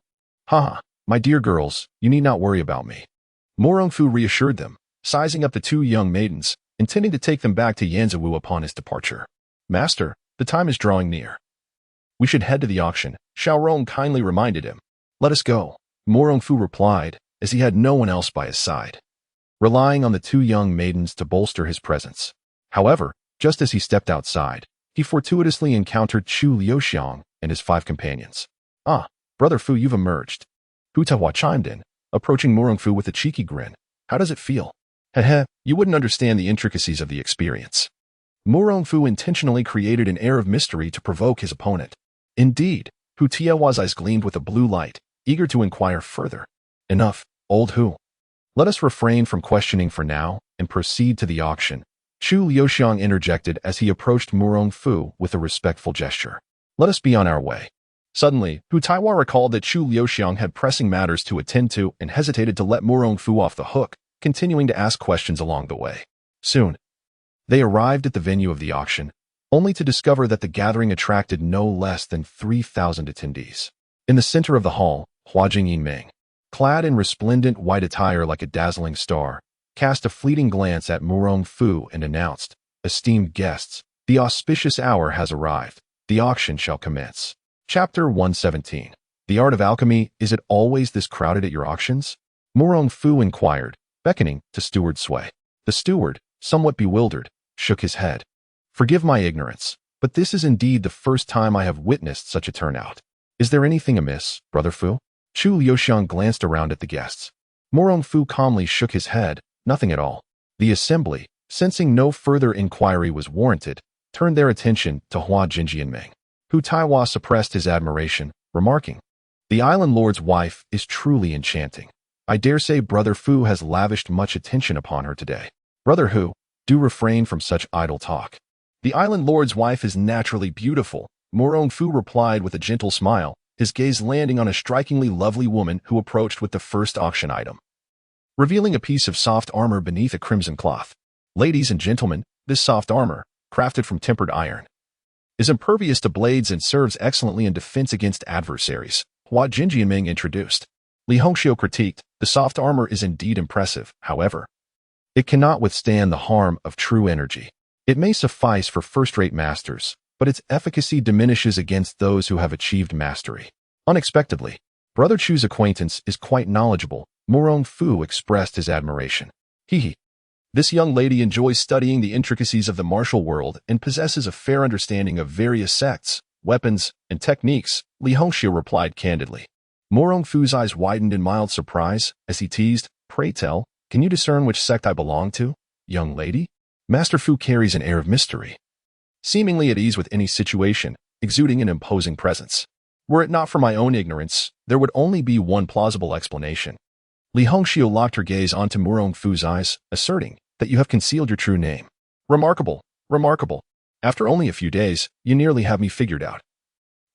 Haha, my dear girls, you need not worry about me. Murong Fu reassured them, sizing up the two young maidens, intending to take them back to Yanzhou upon his departure. Master, the time is drawing near. We should head to the auction, Xiao Rong kindly reminded him. Let us go, Murong Fu replied, as he had no one else by his side, relying on the two young maidens to bolster his presence. However, just as he stepped outside, he fortuitously encountered Chu Liuxiang and his 5 companions. Ah, Brother Fu, you've emerged. Hu Tahua chimed in, approaching Murong Fu with a cheeky grin. How does it feel? Heh, you wouldn't understand the intricacies of the experience. Murong Fu intentionally created an air of mystery to provoke his opponent. Indeed, Hu Tiahua's eyes gleamed with a blue light, eager to inquire further. Enough, old Hu. Let us refrain from questioning for now and proceed to the auction. Chu Liuxiang interjected as he approached Murong Fu with a respectful gesture. Let us be on our way. Suddenly, Hu Taiwa recalled that Chu Liuxiang had pressing matters to attend to and hesitated to let Murong Fu off the hook, continuing to ask questions along the way. Soon, they arrived at the venue of the auction, only to discover that the gathering attracted no less than 3,000 attendees. In the center of the hall, Hua Jingyin, clad in resplendent white attire like a dazzling star, cast a fleeting glance at Murong Fu and announced, Esteemed guests, the auspicious hour has arrived. The auction shall commence. Chapter 117. The Art of Alchemy, is it always this crowded at your auctions? Murong Fu inquired, beckoning to Steward Sui. The steward, somewhat bewildered, shook his head. Forgive my ignorance, but this is indeed the first time I have witnessed such a turnout. Is there anything amiss, Brother Fu? Chu Liuxiang glanced around at the guests. Murong Fu calmly shook his head, nothing at all. The assembly, sensing no further inquiry was warranted, turned their attention to Hua Jinjianming. Hu Taiwa suppressed his admiration, remarking, "The island lord's wife is truly enchanting. I dare say Brother Fu has lavished much attention upon her today. Brother Hu, do refrain from such idle talk." "The island lord's wife is naturally beautiful," Murong Fu replied with a gentle smile, his gaze landing on a strikingly lovely woman who approached with the first auction item, revealing a piece of soft armor beneath a crimson cloth. "Ladies and gentlemen, this soft armor, crafted from tempered iron, is impervious to blades and serves excellently in defense against adversaries," Hua Jinjianming introduced. Li Hongxiu critiqued, "The soft armor is indeed impressive, however. It cannot withstand the harm of true energy. It may suffice for first-rate masters, but its efficacy diminishes against those who have achieved mastery." Unexpectedly, Brother Chu's acquaintance is quite knowledgeable. Murong Fu expressed his admiration. "Hee. This young lady enjoys studying the intricacies of the martial world and possesses a fair understanding of various sects, weapons, and techniques," Li Hongxiu replied candidly. Murong Fu's eyes widened in mild surprise as he teased, "Pray tell, can you discern which sect I belong to, young lady?" Master Fu carries an air of mystery, seemingly at ease with any situation, exuding an imposing presence. Were it not for my own ignorance, there would only be one plausible explanation. Li Hongxiu locked her gaze onto Murong Fu's eyes, asserting that you have concealed your true name. "Remarkable, remarkable. After only a few days, you nearly have me figured out,"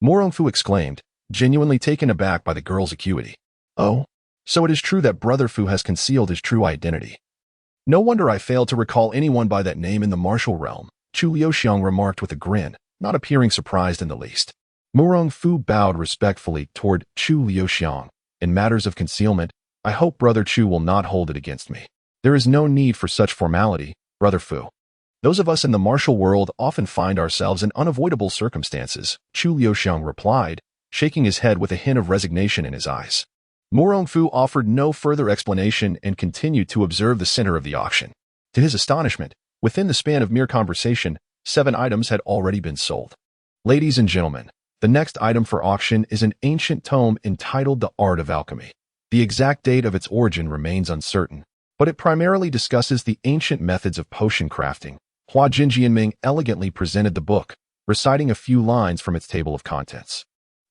Murong Fu exclaimed, genuinely taken aback by the girl's acuity. "Oh, so it is true that Brother Fu has concealed his true identity. No wonder I failed to recall anyone by that name in the martial realm," Chu Liuxiang remarked with a grin, not appearing surprised in the least. Murong Fu bowed respectfully toward Chu Liuxiang. "In matters of concealment, I hope Brother Chu will not hold it against me. There is no need for such formality, Brother Fu. Those of us in the martial world often find ourselves in unavoidable circumstances," Chu Liuxiang replied, shaking his head with a hint of resignation in his eyes. Murong Fu offered no further explanation and continued to observe the center of the auction. To his astonishment, within the span of mere conversation, 7 items had already been sold. "Ladies and gentlemen, the next item for auction is an ancient tome entitled The Art of Alchemy. The exact date of its origin remains uncertain, but it primarily discusses the ancient methods of potion crafting." Hua Jinjianming elegantly presented the book, reciting a few lines from its table of contents.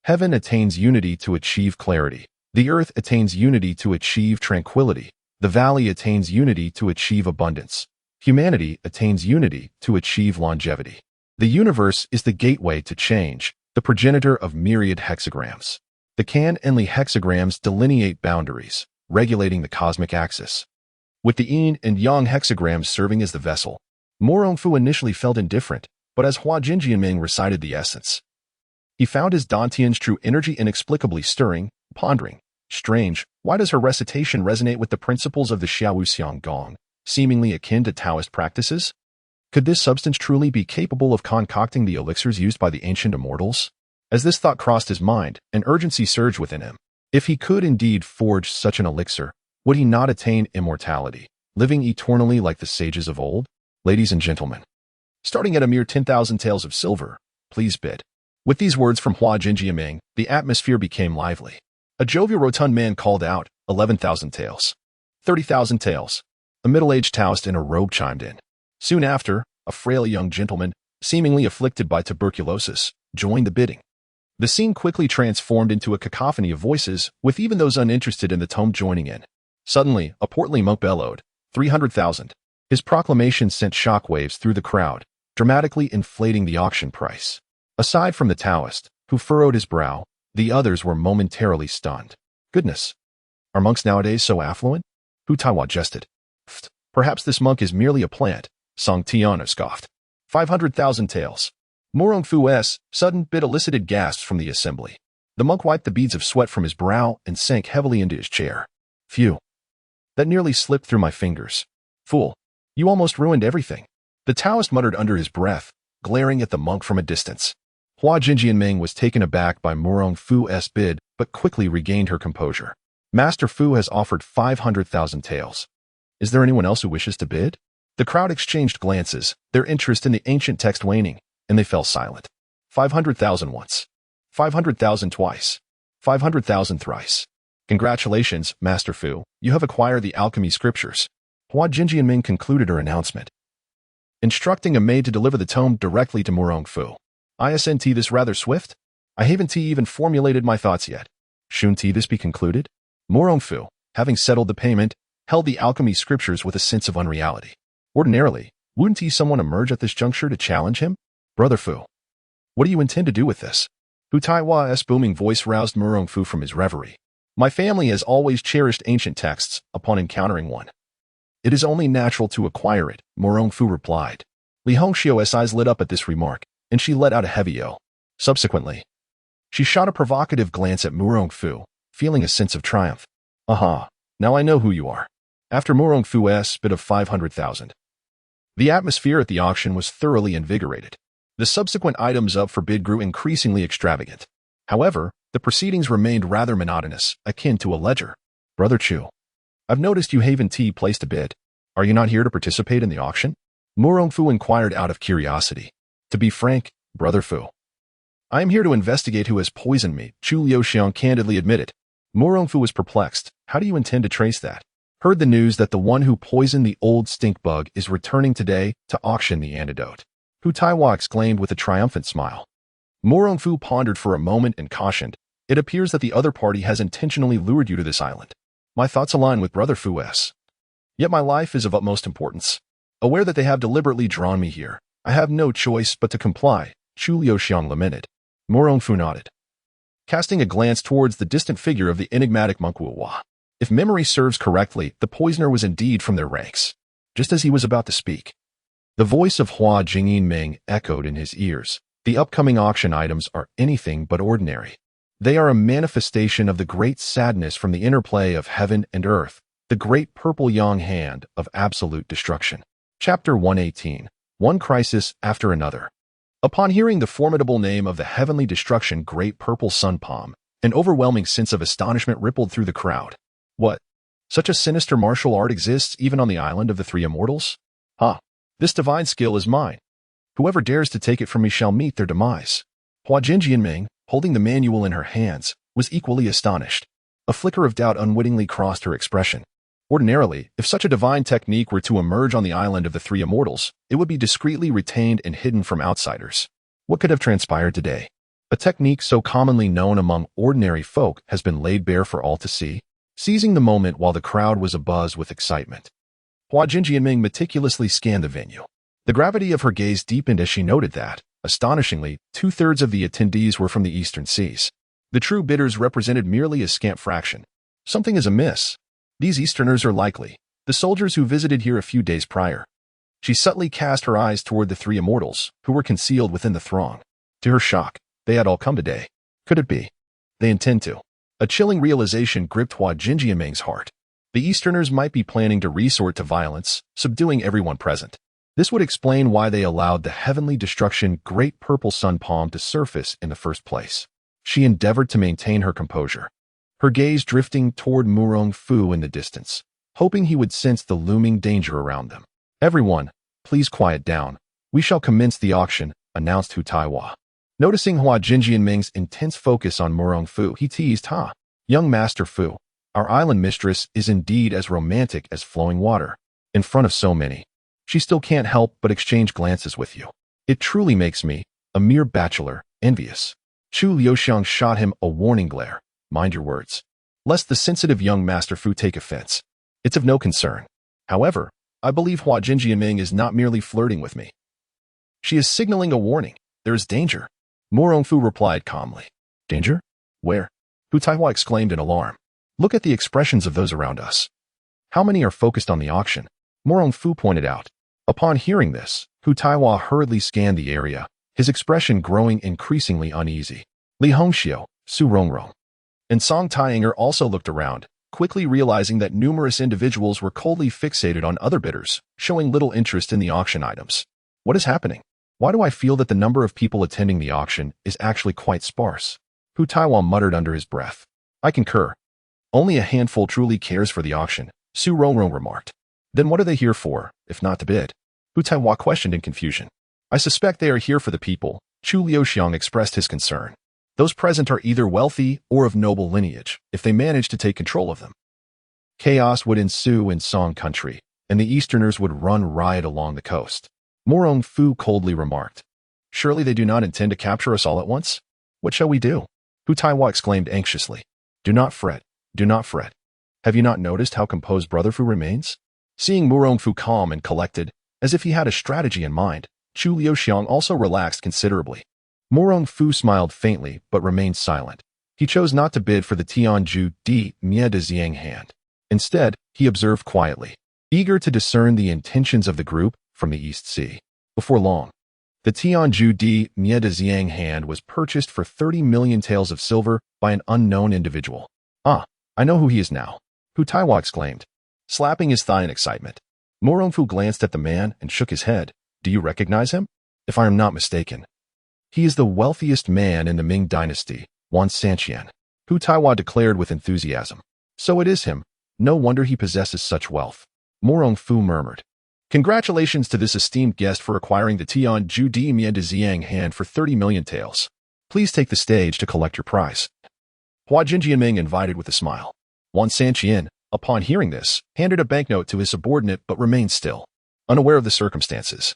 "Heaven attains unity to achieve clarity. The earth attains unity to achieve tranquility. The valley attains unity to achieve abundance. Humanity attains unity to achieve longevity. The universe is the gateway to change, the progenitor of myriad hexagrams. The Kan and Li hexagrams delineate boundaries, regulating the cosmic axis, with the Yin and Yang hexagrams serving as the vessel." Murong Fu initially felt indifferent, but as Hua Jinjianming recited the essence, he found his Dantian's true energy inexplicably stirring, pondering, "Strange, why does her recitation resonate with the principles of the Xiaowuxiang Gong, seemingly akin to Taoist practices? Could this substance truly be capable of concocting the elixirs used by the ancient immortals?" As this thought crossed his mind, an urgency surged within him. If he could indeed forge such an elixir, would he not attain immortality, living eternally like the sages of old? "Ladies and gentlemen, starting at a mere 10,000 taels of silver, please bid." With these words from Hua Jinjianming, the atmosphere became lively. A jovial rotund man called out, 11,000 taels. 30,000 taels. A middle-aged Taoist in a robe chimed in. Soon after, a frail young gentleman, seemingly afflicted by tuberculosis, joined the bidding. The scene quickly transformed into a cacophony of voices, with even those uninterested in the tome joining in. Suddenly, a portly monk bellowed, 300,000. His proclamation sent shockwaves through the crowd, dramatically inflating the auction price. Aside from the Taoist, who furrowed his brow, the others were momentarily stunned. "Goodness, are monks nowadays so affluent?" Hu Taiwa jested. "Perhaps this monk is merely a plant," Song Tiana scoffed. 500,000 taels. Murong Fu's sudden bid elicited gasps from the assembly. The monk wiped the beads of sweat from his brow and sank heavily into his chair. "Phew. That nearly slipped through my fingers. Fool, you almost ruined everything." The Taoist muttered under his breath, glaring at the monk from a distance. Hua Jinjianming was taken aback by Murong Fu's bid, but quickly regained her composure. "Master Fu has offered 500,000 taels. Is there anyone else who wishes to bid?" The crowd exchanged glances, their interest in the ancient text waning, and they fell silent. 500,000 once. 500,000 twice. 500,000 thrice. "Congratulations, Master Fu, you have acquired the alchemy scriptures." Hua Jinjianming concluded her announcement. instructing a maid to deliver the tome directly to Murong Fu. Isn't this rather swift? I haven't even formulated my thoughts yet. Shouldn't this be concluded? Murong Fu, having settled the payment, held the alchemy scriptures with a sense of unreality. Ordinarily, wouldn't someone emerge at this juncture to challenge him? Brother Fu, what do you intend to do with this? Hu Taiwa's booming voice roused Murong Fu from his reverie. My family has always cherished ancient texts upon encountering one. It is only natural to acquire it, Murong Fu replied. Li Hongxiu's eyes lit up at this remark, and she let out a heavy yell. Subsequently, she shot a provocative glance at Murong Fu, feeling a sense of triumph. Aha, now I know who you are. After Murong Fu's bid of 500,000. The atmosphere at the auction was thoroughly invigorated. The subsequent items up for bid grew increasingly extravagant. However, the proceedings remained rather monotonous, akin to a ledger. Brother Chu, I've noticed you haven't placed a bid. Are you not here to participate in the auction? Murong Fu inquired out of curiosity. To be frank, Brother Fu, I am here to investigate who has poisoned me, Chu Liuxiang candidly admitted. Murong Fu was perplexed. How do you intend to trace that? Heard the news that the one who poisoned the old stink bug is returning today to auction the antidote. Hu Taiwa exclaimed with a triumphant smile. Murong Fu pondered for a moment and cautioned, it appears that the other party has intentionally lured you to this island. My thoughts align with Brother Fu's. Yet my life is of utmost importance. Aware that they have deliberately drawn me here, I have no choice but to comply, Chu Liuxiang lamented. Murong Fu nodded, casting a glance towards the distant figure of the enigmatic monk Wu Hua. If memory serves correctly, the poisoner was indeed from their ranks. Just as he was about to speak, the voice of Hua Jingyin echoed in his ears. The upcoming auction items are anything but ordinary. They are a manifestation of the great sadness from the interplay of heaven and earth, the great purple yang hand of absolute destruction. Chapter 118. One crisis after another. Upon hearing the formidable name of the heavenly destruction great purple sun palm, an overwhelming sense of astonishment rippled through the crowd. What? Such a sinister martial art exists even on the island of the three immortals? This divine skill is mine. Whoever dares to take it from me shall meet their demise. Hua Jinjianming, holding the manual in her hands, was equally astonished. A flicker of doubt unwittingly crossed her expression. Ordinarily, if such a divine technique were to emerge on the island of the three immortals, it would be discreetly retained and hidden from outsiders. What could have transpired today? A technique so commonly known among ordinary folk has been laid bare for all to see, seizing the moment while the crowd was abuzz with excitement. Hua Jinjianming meticulously scanned the venue. The gravity of her gaze deepened as she noted that, astonishingly, 2/3 of the attendees were from the eastern seas. The true bidders represented merely a scant fraction. Something is amiss. These Easterners are likely the soldiers who visited here a few days prior. She subtly cast her eyes toward the three immortals, who were concealed within the throng. To her shock, they had all come today. Could it be? They intend to. A chilling realization gripped Hua Jinjianming's heart. The Easterners might be planning to resort to violence, subduing everyone present. This would explain why they allowed the heavenly destruction great purple sun palm to surface in the first place. She endeavored to maintain her composure, her gaze drifting toward Murong Fu in the distance, hoping he would sense the looming danger around them. Everyone, please quiet down. We shall commence the auction, announced Hu Taiwa. Noticing Hua Jinjianming's intense focus on Murong Fu, he teased, Young Master Fu, our island mistress is indeed as romantic as flowing water. In front of so many, she still can't help but exchange glances with you. It truly makes me, a mere bachelor, envious. Chu Liuxiang shot him a warning glare. Mind your words, lest the sensitive young Master Fu take offense. It's of no concern. However, I believe Hua Jinjianming is not merely flirting with me. She is signaling a warning. There is danger. Murong Fu replied calmly. Danger? Where? Hu Taiwa exclaimed in alarm. Look at the expressions of those around us. How many are focused on the auction? Murong Fu pointed out. Upon hearing this, Hu Taiwa hurriedly scanned the area, his expression growing increasingly uneasy. Li Hongxiu, Su Rongrong, and Song Taianger also looked around, quickly realizing that numerous individuals were coldly fixated on other bidders, showing little interest in the auction items. What is happening? Why do I feel that the number of people attending the auction is actually quite sparse? Hu Taiwa muttered under his breath. I concur. Only a handful truly cares for the auction, Su Rongrong remarked. Then what are they here for, if not to bid? Hu Taiwa questioned in confusion. I suspect they are here for the people, Chu Liuxiang expressed his concern. Those present are either wealthy or of noble lineage, if they manage to take control of them. Chaos would ensue in Song country, and the Easterners would run riot along the coast. Murong Fu coldly remarked. Surely they do not intend to capture us all at once? What shall we do? Hu Taiwa exclaimed anxiously. Do not fret, do not fret. Have you not noticed how composed Brother Fu remains? Seeing Murong Fu calm and collected, as if he had a strategy in mind, Chu Liuxiang also relaxed considerably. Murong Fu smiled faintly but remained silent. He chose not to bid for the Tianju Di Mie de Xiang hand. Instead, he observed quietly, eager to discern the intentions of the group from the East Sea. Before long, the Tianju Di Mie de Xiang hand was purchased for 30 million taels of silver by an unknown individual. Ah, I know who he is now, Hu Taiwa exclaimed, slapping his thigh in excitement. Murong Fu glanced at the man and shook his head. Do you recognize him? If I am not mistaken, he is the wealthiest man in the Ming dynasty, Wan Sanqian, Hu Taiwa declared with enthusiasm. So it is him. No wonder he possesses such wealth. Murong Fu murmured. Congratulations to this esteemed guest for acquiring the Tianju Di Mie de Xiang hand for 30 million taels. Please take the stage to collect your prize. Hua Jinjianming invited with a smile. Wan Sanqian, upon hearing this, handed a banknote to his subordinate but remained still, unaware of the circumstances.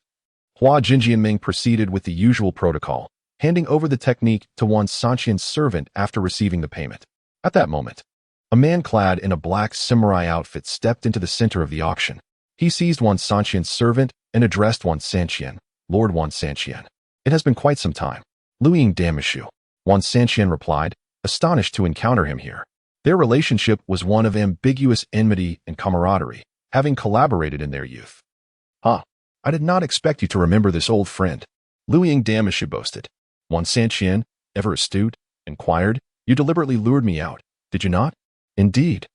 Hua Jinjianming proceeded with the usual protocol, handing over the technique to Wan Sanqian's servant after receiving the payment. At that moment, a man clad in a black samurai outfit stepped into the center of the auction. He seized Wan Sanqian's servant and addressed Wan Sanqian, Lord Wan Sanqian. It has been quite some time. Luying Damashu, Wan Sanqian replied, astonished to encounter him here. Their relationship was one of ambiguous enmity and camaraderie, having collaborated in their youth. Ah, I did not expect you to remember this old friend, Luying Damashu boasted. Wan Sanqian, ever astute, inquired, you deliberately lured me out, did you not? Indeed.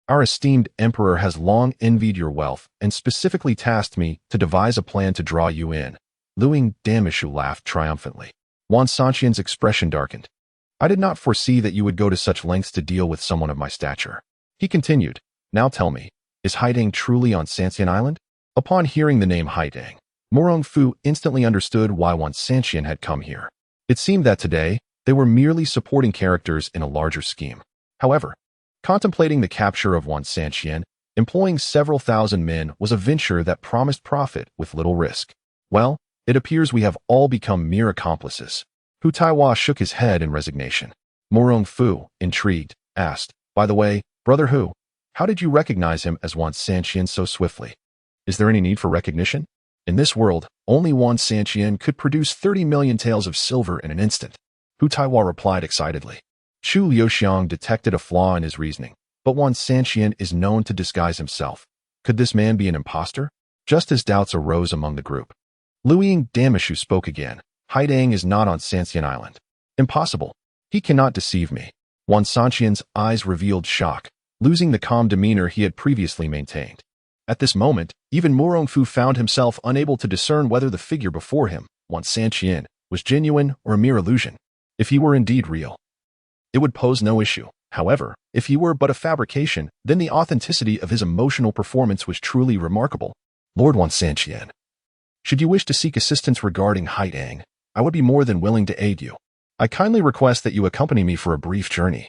Our esteemed emperor has long envied your wealth and specifically tasked me to devise a plan to draw you in. Luying Damashu laughed triumphantly. Wan Sanqian's expression darkened. I did not foresee that you would go to such lengths to deal with someone of my stature. He continued, now tell me, is Haidang truly on Sanxian Island? Upon hearing the name Haidang, Murong Fu instantly understood why Wan Sanqian had come here. It seemed that today, they were merely supporting characters in a larger scheme. However, contemplating the capture of Wan Sanqian, employing several thousand men was a venture that promised profit with little risk. Well, it appears we have all become mere accomplices. Hu Taiwa shook his head in resignation. Murong Fu, intrigued, asked, by the way, Brother Hu, how did you recognize him as Wan Sanqian so swiftly? Is there any need for recognition? In this world, only Wan Sanqian could produce 30 million taels of silver in an instant. Hu Taiwa replied excitedly. Chu Liuxiang detected a flaw in his reasoning, but Wan Sanqian is known to disguise himself. Could this man be an impostor? Just as doubts arose among the group. Luying Damashu spoke again. Haidang is not on Sanxian Island. Impossible. He cannot deceive me. Wan Sanqian's eyes revealed shock, losing the calm demeanor he had previously maintained. At this moment, even Murong Fu found himself unable to discern whether the figure before him, Wan Sanqian, was genuine or a mere illusion. If he were indeed real, it would pose no issue. However, if he were but a fabrication, then the authenticity of his emotional performance was truly remarkable. Lord Wan Sanqian, should you wish to seek assistance regarding Haidang, I would be more than willing to aid you. I kindly request that you accompany me for a brief journey,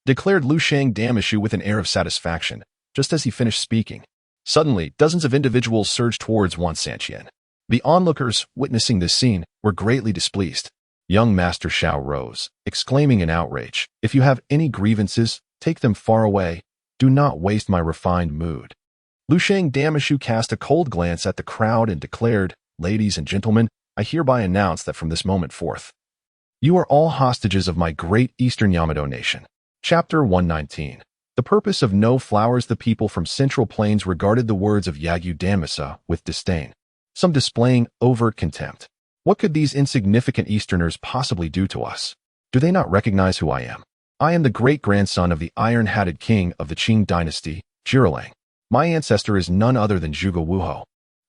declared Luying Damashu with an air of satisfaction, just as he finished speaking. Suddenly, dozens of individuals surged towards Wan Sanqian. The onlookers, witnessing this scene, were greatly displeased. Young Master Shao rose, exclaiming in outrage, if you have any grievances, take them far away. Do not waste my refined mood. Luying Damashu cast a cold glance at the crowd and declared, ladies and gentlemen, I hereby announce that from this moment forth, you are all hostages of my great Eastern Yamato nation. Chapter 119. The purpose of no flowers. The people from Central Plains regarded the words of Yagyu Damasa with disdain, some displaying overt contempt. What could these insignificant Easterners possibly do to us? Do they not recognize who I am? I am the great-grandson of the iron-hatted king of the Qing dynasty, Zhirulang. My ancestor is none other than Zhuge Wuhou.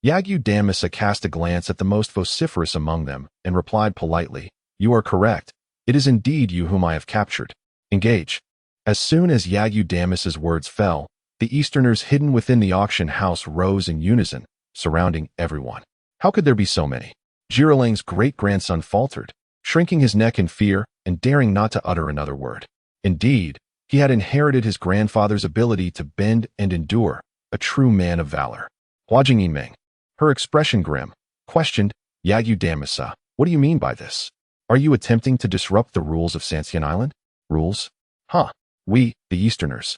Yagyu Damasa cast a glance at the most vociferous among them and replied politely, you are correct. It is indeed you whom I have captured. Engage. As soon as Yagyu Damasa's words fell, the Easterners hidden within the auction house rose in unison, surrounding everyone. How could there be so many? Zhirulang's great-grandson faltered, shrinking his neck in fear and daring not to utter another word. Indeed, he had inherited his grandfather's ability to bend and endure, a true man of valor. Hua Jingyinming, her expression grim, questioned Yagu Damasa. What do you mean by this? Are you attempting to disrupt the rules of Sanxian Island? Rules? Huh. We, the Easterners,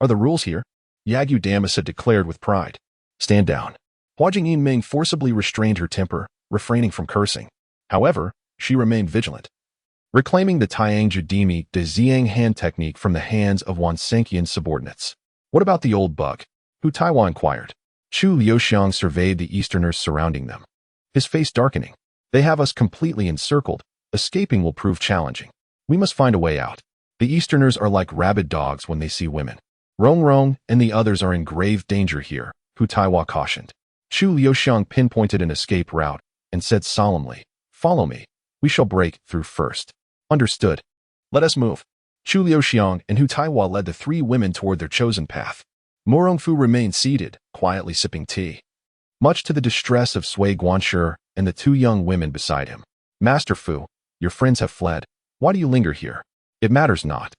are the rules here, Yagu Damasa declared with pride. Stand down. Hua Jingyin forcibly restrained her temper, refraining from cursing. However, she remained vigilant. Reclaiming the Taiyang Judimi de Xiang hand technique from the hands of Wan Sanqian's subordinates. What about the old bug? Hu Taiwan inquired. Chu Liuxiang surveyed the Easterners surrounding them, his face darkening. They have us completely encircled. Escaping will prove challenging. We must find a way out. The Easterners are like rabid dogs when they see women. Rong Rong and the others are in grave danger here, Hu Taiwa cautioned. Chu Liuxiang pinpointed an escape route and said solemnly, "Follow me. We shall break through first." Understood. Let us move. Chu Liuxiang and Hu Taiwa led the three women toward their chosen path. Murong Fu remained seated, quietly sipping tea, much to the distress of Sui Guanshi and the two young women beside him. Master Fu, your friends have fled. Why do you linger here? It matters not.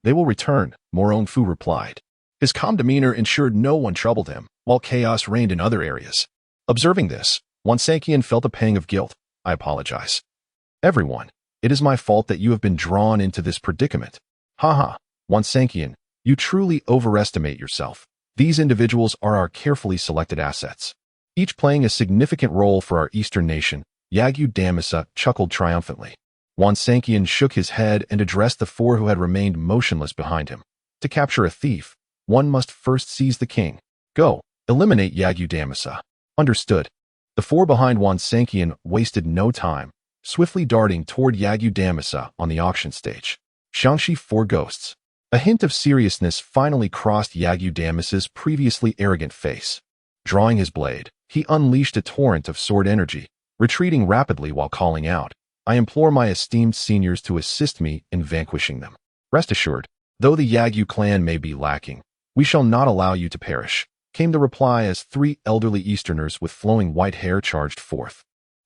They will return, Murong Fu replied. His calm demeanor ensured no one troubled him, while chaos reigned in other areas. Observing this, Wan Sanqian felt a pang of guilt. I apologize. Everyone, it is my fault that you have been drawn into this predicament. Haha, Wan Sanqian, you truly overestimate yourself. These individuals are our carefully selected assets, each playing a significant role for our Eastern nation. Yagu Damasa chuckled triumphantly. Wan Sanqian shook his head and addressed the four who had remained motionless behind him. To capture a thief, one must first seize the king. Go, eliminate Yagu Damasa. Understood. The four behind Wan Sanqian wasted no time, swiftly darting toward Yagu Damasa on the auction stage. Shangxi four ghosts. A hint of seriousness finally crossed Yagu Damasa's previously arrogant face. Drawing his blade, he unleashed a torrent of sword energy, retreating rapidly while calling out, I implore my esteemed seniors to assist me in vanquishing them. Rest assured, though the Yagu clan may be lacking, we shall not allow you to perish, came the reply as three elderly Easterners with flowing white hair charged forth.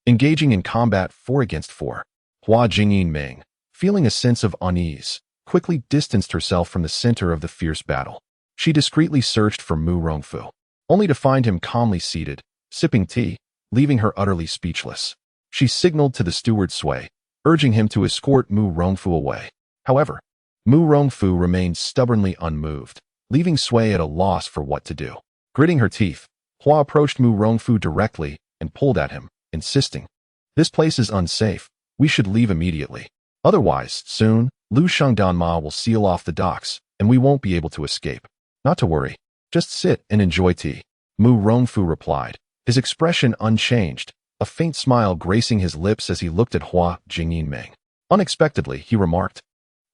Engaging in combat 4 against 4, Hua Jingyin, feeling a sense of unease, quickly distanced herself from the center of the fierce battle. She discreetly searched for Murong Fu, only to find him calmly seated, sipping tea, leaving her utterly speechless. She signaled to the steward Sui, urging him to escort Murong Fu away. However, Murong Fu remained stubbornly unmoved, leaving Sui at a loss for what to do. Gritting her teeth, Hua approached Murong Fu directly and pulled at him, insisting, This place is unsafe. We should leave immediately. Otherwise, soon, Lu Shangdanma will seal off the docks, and we won't be able to escape. Not to worry. Just sit and enjoy tea. Murong Fu replied, his expression unchanged, a faint smile gracing his lips as he looked at Hua Jingyin. Unexpectedly, he remarked,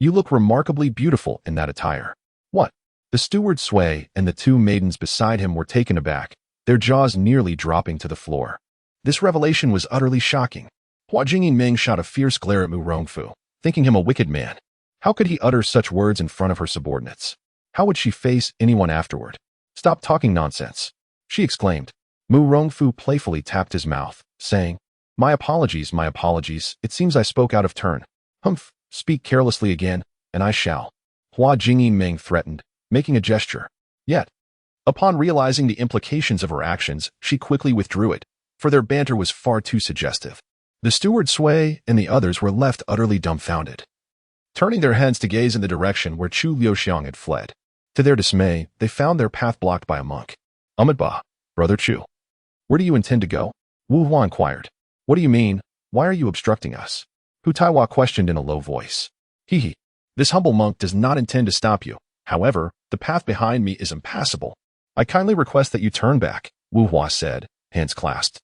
You look remarkably beautiful in that attire. What? The steward Sui and the two maidens beside him were taken aback, their jaws nearly dropping to the floor. This revelation was utterly shocking. Hua Jingyin shot a fierce glare at Murong Fu, thinking him a wicked man. How could he utter such words in front of her subordinates? How would she face anyone afterward? Stop talking nonsense, she exclaimed. Murong Fu playfully tapped his mouth, saying, my apologies, it seems I spoke out of turn. Humph, speak carelessly again, and I shall. Hua Jingyin threatened, making a gesture. Yet, upon realizing the implications of her actions, she quickly withdrew it, for their banter was far too suggestive. The steward Sui and the others were left utterly dumbfounded, turning their heads to gaze in the direction where Chu Liuxiang had fled. To their dismay, they found their path blocked by a monk. Ahmedba, Brother Chu, where do you intend to go? Wu Hua inquired. What do you mean? Why are you obstructing us? Hu Taiwa questioned in a low voice. Hee. This humble monk does not intend to stop you. However, the path behind me is impassable. I kindly request that you turn back, Wu Hua said, hands clasped.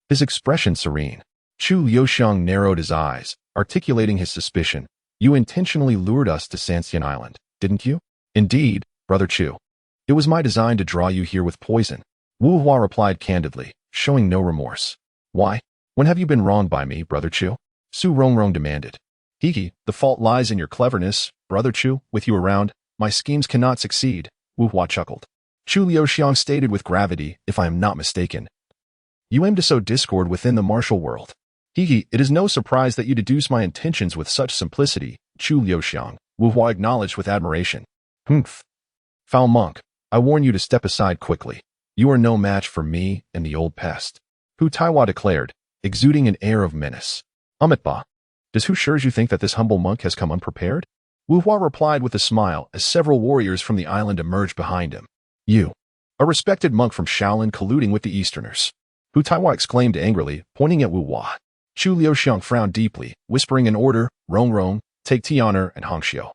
His expression serene. Chu Liuxiang narrowed his eyes, articulating his suspicion. You intentionally lured us to Sanxian Island, didn't you? Indeed, Brother Chu. It was my design to draw you here with poison. Wu Hua replied candidly, showing no remorse. Why? When have you been wronged by me, Brother Chu? Su Rongrong demanded. The fault lies in your cleverness, Brother Chu. With you around, my schemes cannot succeed, Wu Hua chuckled. Chu Liuxiang stated with gravity, if I am not mistaken. You aim to sow discord within the martial world. It is no surprise that you deduce my intentions with such simplicity, Chu Liuxiang, Wu Hua acknowledged with admiration. Humph. Foul monk, I warn you to step aside quickly. You are no match for me and the old pest. Hu Taiwa declared, exuding an air of menace. Ba. Does Hu Shurju think that this humble monk has come unprepared? Wu Hua replied with a smile as several warriors from the island emerged behind him. You, a respected monk from Shaolin colluding with the Easterners. Hu Taiwa exclaimed angrily, pointing at Wu Hua. Chu Liuxiang frowned deeply, whispering an order, Rong Rong, take Tianer and Hongxiu.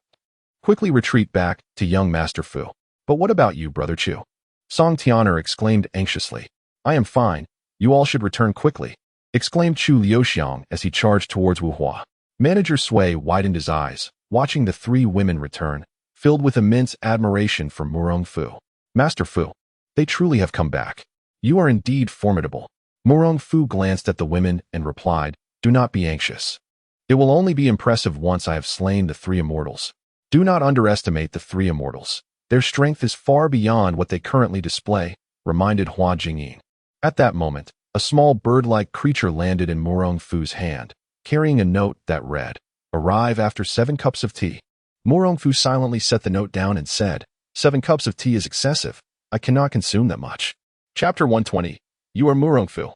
Quickly retreat back to young Master Fu. But what about you, Brother Chu? Song Tianer exclaimed anxiously. I am fine. You all should return quickly, exclaimed Chu Liuxiang as he charged towards Wu Hua. Manager Sui widened his eyes, watching the three women return, filled with immense admiration for Murong Fu. Master Fu, they truly have come back. You are indeed formidable. Murong Fu glanced at the women and replied, do not be anxious. It will only be impressive once I have slain the three immortals. Do not underestimate the three immortals. Their strength is far beyond what they currently display, reminded Hua Jingyin. At that moment, a small bird-like creature landed in Murong Fu's hand, carrying a note that read, arrive after 7 cups of tea. Murong Fu silently set the note down and said, 7 cups of tea is excessive. I cannot consume that much. Chapter 120. You are Murong Fu.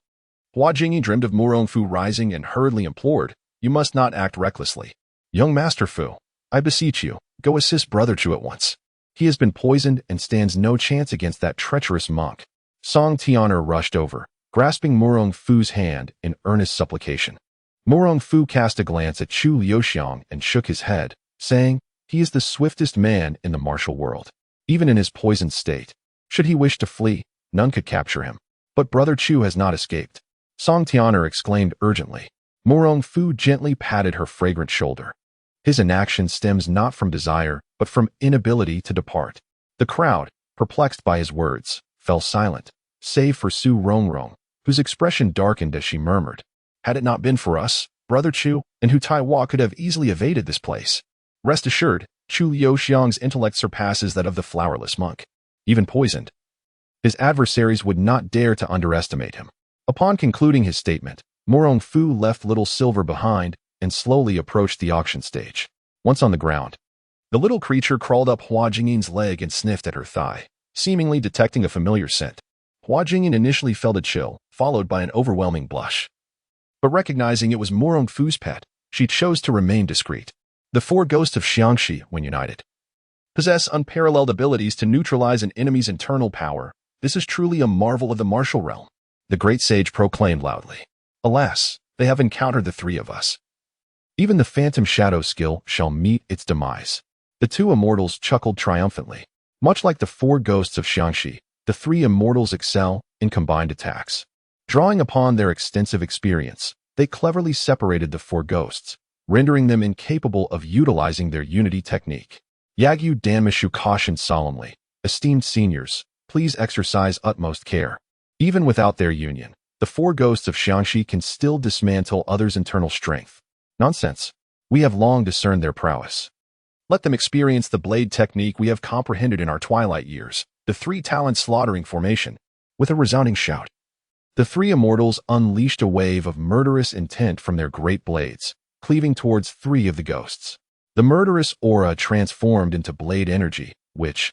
Hua Jingyi dreamed of Murong Fu rising and hurriedly implored, you must not act recklessly. Young Master Fu, I beseech you, go assist Brother Chu at once. He has been poisoned and stands no chance against that treacherous monk. Song Tianer rushed over, grasping Murong Fu's hand in earnest supplication. Murong Fu cast a glance at Chu Liuxiang and shook his head, saying, he is the swiftest man in the martial world. Even in his poisoned state, should he wish to flee, none could capture him. But Brother Chu has not escaped. Song Tianer exclaimed urgently. Murong Fu gently patted her fragrant shoulder. His inaction stems not from desire, but from inability to depart. The crowd, perplexed by his words, fell silent, save for Su Rongrong, whose expression darkened as she murmured, had it not been for us, Brother Chu and Hu Taiwa could have easily evaded this place. Rest assured, Chu Liuxiang's intellect surpasses that of the flowerless monk. Even poisoned, his adversaries would not dare to underestimate him. Upon concluding his statement, Murong Fu left Little Silver behind and slowly approached the auction stage. Once on the ground, the little creature crawled up Hua Jingyin's leg and sniffed at her thigh, seemingly detecting a familiar scent. Hua Jingyin initially felt a chill, followed by an overwhelming blush. But recognizing it was Murong Fu's pet, she chose to remain discreet. The 4 ghosts of Xiangxi, when united, possess unparalleled abilities to neutralize an enemy's internal power. This is truly a marvel of the martial realm. The great sage proclaimed loudly. Alas, they have encountered the 3 of us. Even the phantom shadow skill shall meet its demise. The 2 immortals chuckled triumphantly. Much like the 4 ghosts of Xiangxi, the 3 immortals excel in combined attacks. Drawing upon their extensive experience, they cleverly separated the 4 ghosts, rendering them incapable of utilizing their unity technique. Yagyu Danmishu cautioned solemnly, esteemed seniors, please exercise utmost care. Even without their union, the 4 ghosts of Xiangxi can still dismantle others' internal strength. Nonsense. We have long discerned their prowess. Let them experience the blade technique we have comprehended in our twilight years, the 3-talent slaughtering formation. With a resounding shout, the 3 immortals unleashed a wave of murderous intent from their great blades, cleaving towards 3 of the ghosts. The murderous aura transformed into blade energy, which,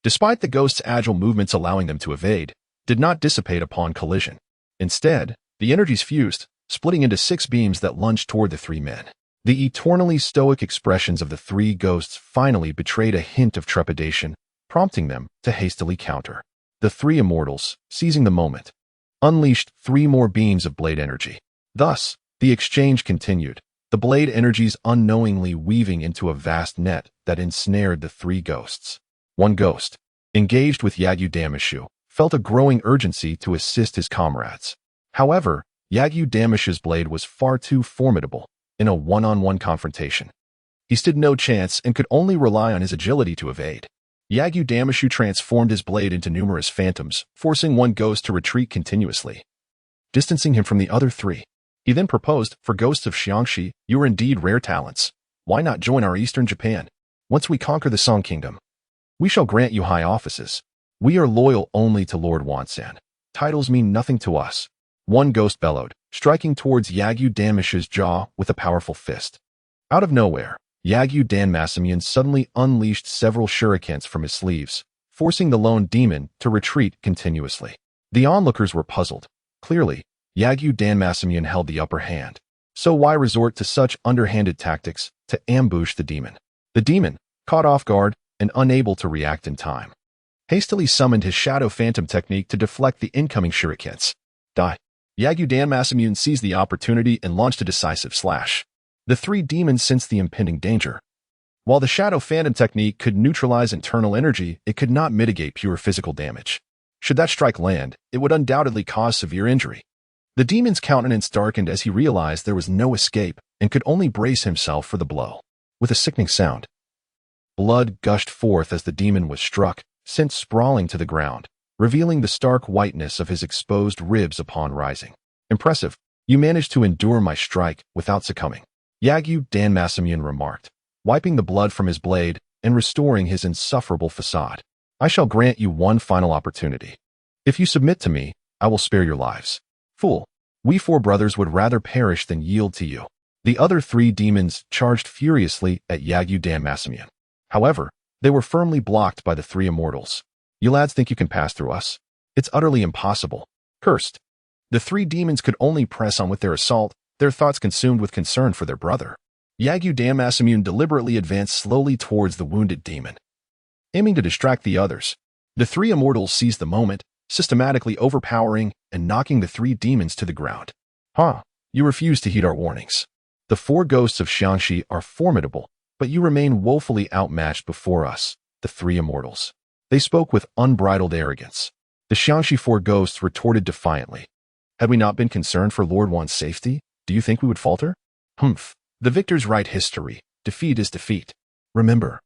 despite the ghosts' agile movements allowing them to evade, did not dissipate upon collision. Instead, the energies fused, splitting into 6 beams that lunged toward the 3 men. The eternally stoic expressions of the 3 ghosts finally betrayed a hint of trepidation, prompting them to hastily counter. The 3 immortals, seizing the moment, unleashed 3 more beams of blade energy. Thus, the exchange continued, the blade energies unknowingly weaving into a vast net that ensnared the 3 ghosts. One ghost, engaged with Yagyu Danmishu, felt a growing urgency to assist his comrades. However, Yagyu Danmishu's blade was far too formidable in a one-on-one confrontation. He stood no chance and could only rely on his agility to evade. Yagyu Danmishu transformed his blade into numerous phantoms, forcing one ghost to retreat continuously, distancing him from the other 3. He then proposed, for ghosts of Xiangxi, you are indeed rare talents. Why not join our Eastern Japan? Once we conquer the Song Kingdom, we shall grant you high offices. We are loyal only to Lord Wansan. Titles mean nothing to us. One ghost bellowed, striking towards Yagyu Danmishu's jaw with a powerful fist. Out of nowhere, Yagyu Danmasamian suddenly unleashed several shurikens from his sleeves, forcing the lone demon to retreat continuously. The onlookers were puzzled. Clearly, Yagyu Danmasamyun held the upper hand. So why resort to such underhanded tactics to ambush the demon? The demon, caught off guard and unable to react in time, hastily summoned his shadow phantom technique to deflect the incoming shurikens. Die. Yagyu Danmasamyun seized the opportunity and launched a decisive slash. The three demons sensed the impending danger. While the shadow phantom technique could neutralize internal energy, it could not mitigate pure physical damage. Should that strike land, it would undoubtedly cause severe injury. The demon's countenance darkened as he realized there was no escape and could only brace himself for the blow. With a sickening sound, blood gushed forth as the demon was struck, sent sprawling to the ground, revealing the stark whiteness of his exposed ribs upon rising. Impressive. You managed to endure my strike without succumbing, Yagyu Danmasamyun remarked, wiping the blood from his blade and restoring his insufferable facade. I shall grant you one final opportunity. If you submit to me, I will spare your lives. Fool. We four brothers would rather perish than yield to you. The other three demons charged furiously at Yagyu Danmasamyun. However, they were firmly blocked by the three immortals. You lads think you can pass through us? It's utterly impossible. Cursed. The three demons could only press on with their assault, their thoughts consumed with concern for their brother. Yagyu Danmasamyun deliberately advanced slowly towards the wounded demon, aiming to distract the others. The three immortals seized the moment, systematically overpowering and knocking the three demons to the ground. You refuse to heed our warnings. The four ghosts of Xiangxi are formidable, but you remain woefully outmatched before us, the three immortals. They spoke with unbridled arrogance. The Xiangxi four ghosts retorted defiantly. Had we not been concerned for Lord Wan's safety, do you think we would falter? Humph. The victors write history. Defeat is defeat. Remember,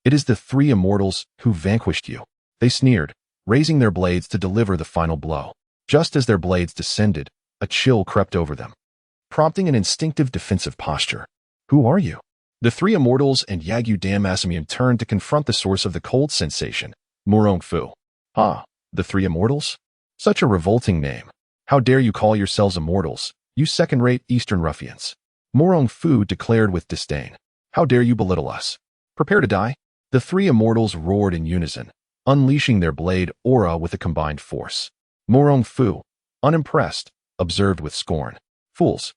it is the three immortals who vanquished you. They sneered, raising their blades to deliver the final blow. Just as their blades descended, a chill crept over them, prompting an instinctive defensive posture. Who are you? The three immortals and Yagyu Danmasamyun turned to confront the source of the cold sensation, Murong Fu. The three immortals? Such a revolting name. How dare you call yourselves immortals, you second-rate Eastern ruffians? Murong Fu declared with disdain. How dare you belittle us? Prepare to die? The three immortals roared in unison, unleashing their blade aura with a combined force. Murong Fu, unimpressed, observed with scorn. Fools.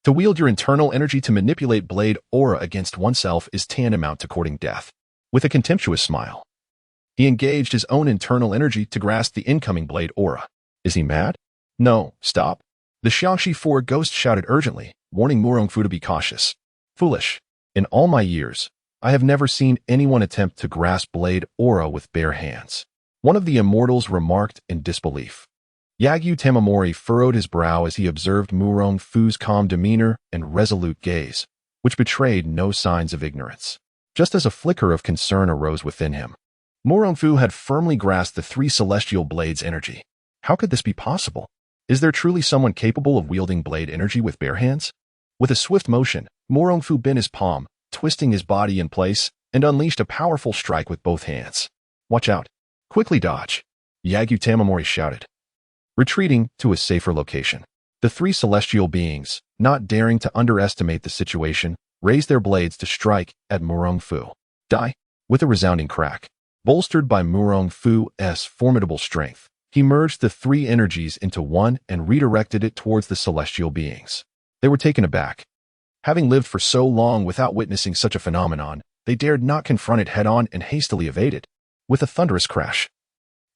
To wield your internal energy to manipulate blade aura against oneself is tantamount to courting death. With a contemptuous smile, he engaged his own internal energy to grasp the incoming blade aura. Is he mad? No, stop. The Xiangxi four ghosts shouted urgently, warning Murong Fu to be cautious. Foolish. In all my years, I have never seen anyone attempt to grasp blade aura with bare hands. One of the immortals remarked in disbelief. Yagyu Tamamori furrowed his brow as he observed Murong Fu's calm demeanor and resolute gaze, which betrayed no signs of ignorance. Just as a flicker of concern arose within him, Murong Fu had firmly grasped the three celestial blades' energy. How could this be possible? Is there truly someone capable of wielding blade energy with bare hands? With a swift motion, Murong Fu bent his palm, twisting his body in place, and unleashed a powerful strike with both hands. Watch out. Quickly dodge, Yagyu Tamamori shouted, retreating to a safer location. The three celestial beings, not daring to underestimate the situation, raised their blades to strike at Murong Fu. Die! With a resounding crack. Bolstered by Murong Fu's formidable strength, he merged the three energies into one and redirected it towards the celestial beings. They were taken aback. Having lived for so long without witnessing such a phenomenon, they dared not confront it head-on and hastily evaded. With a thunderous crash,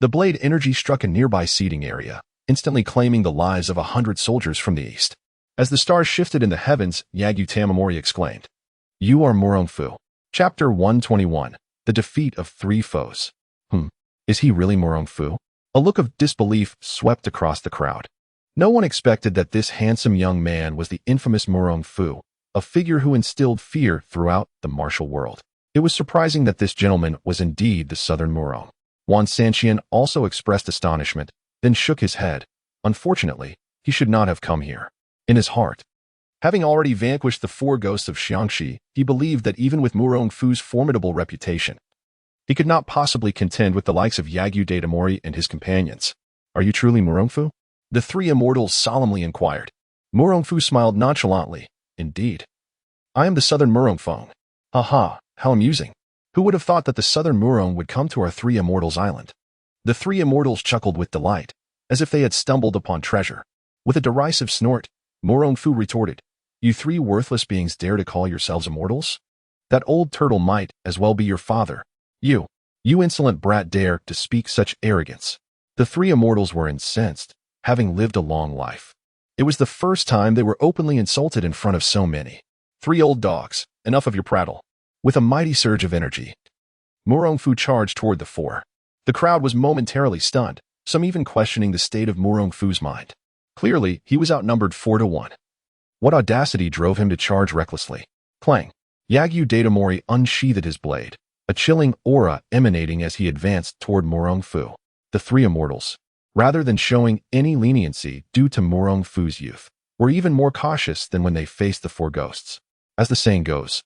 the blade energy struck a nearby seating area, instantly claiming the lives of 100 soldiers from the east. As the stars shifted in the heavens, Yagyu Tamamori exclaimed, "You are Murong Fu." Chapter 121. The Defeat of Three Foes. Is he really Murong Fu? A look of disbelief swept across the crowd. No one expected that this handsome young man was the infamous Murong Fu, a figure who instilled fear throughout the martial world. It was surprising that this gentleman was indeed the Southern Murong. Wan Sanqian also expressed astonishment, then shook his head. Unfortunately, he should not have come here. In his heart, having already vanquished the four ghosts of Xiangxi, he believed that even with Murong Fu's formidable reputation, he could not possibly contend with the likes of Yagyu Tamamori and his companions. Are you truly Murong Fu? The three immortals solemnly inquired. Murong Fu smiled nonchalantly. Indeed. I am the Southern Murong Fu. How amusing. Who would have thought that the Southern Murong would come to our three immortals' island? The three immortals chuckled with delight, as if they had stumbled upon treasure. With a derisive snort, Murong Fu retorted, "You three worthless beings dare to call yourselves immortals? That old turtle might as well be your father. You insolent brat dare to speak such arrogance." The three immortals were incensed, having lived a long life. It was the first time they were openly insulted in front of so many. "Three old dogs, enough of your prattle." With a mighty surge of energy, Murong Fu charged toward the four. The crowd was momentarily stunned, some even questioning the state of Murong Fu's mind. Clearly, he was outnumbered 4-1. What audacity drove him to charge recklessly? Clang! Yagyu Datamori unsheathed his blade, a chilling aura emanating as he advanced toward Murong Fu. The three immortals, rather than showing any leniency due to Murong Fu's youth, were even more cautious than when they faced the four ghosts. As the saying goes,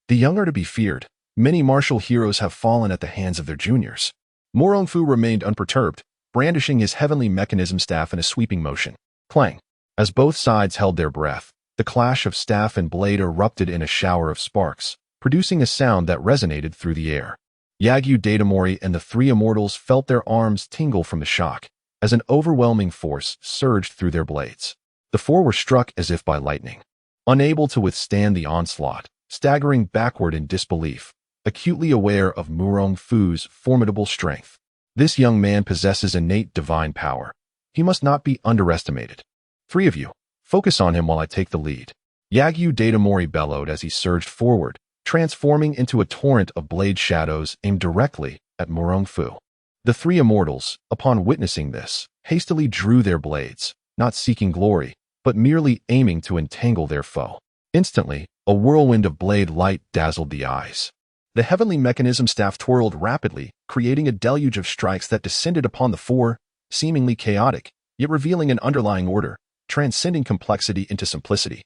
the young are to be feared. Many martial heroes have fallen at the hands of their juniors. Murong Fu remained unperturbed, brandishing his heavenly mechanism staff in a sweeping motion. Clang! As both sides held their breath, the clash of staff and blade erupted in a shower of sparks, producing a sound that resonated through the air. Yagyu Datamori and the three immortals felt their arms tingle from the shock, as an overwhelming force surged through their blades. The four were struck as if by lightning. Unable to withstand the onslaught, staggering backward in disbelief, acutely aware of Murong Fu's formidable strength. This young man possesses innate divine power. He must not be underestimated. "Three of you, focus on him while I take the lead." Yagyu Datamori bellowed as he surged forward, transforming into a torrent of blade shadows aimed directly at Murong Fu. The three immortals, upon witnessing this, hastily drew their blades, not seeking glory, but merely aiming to entangle their foe. Instantly, a whirlwind of blade light dazzled the eyes. The heavenly mechanism staff twirled rapidly, creating a deluge of strikes that descended upon the four, seemingly chaotic, yet revealing an underlying order, transcending complexity into simplicity.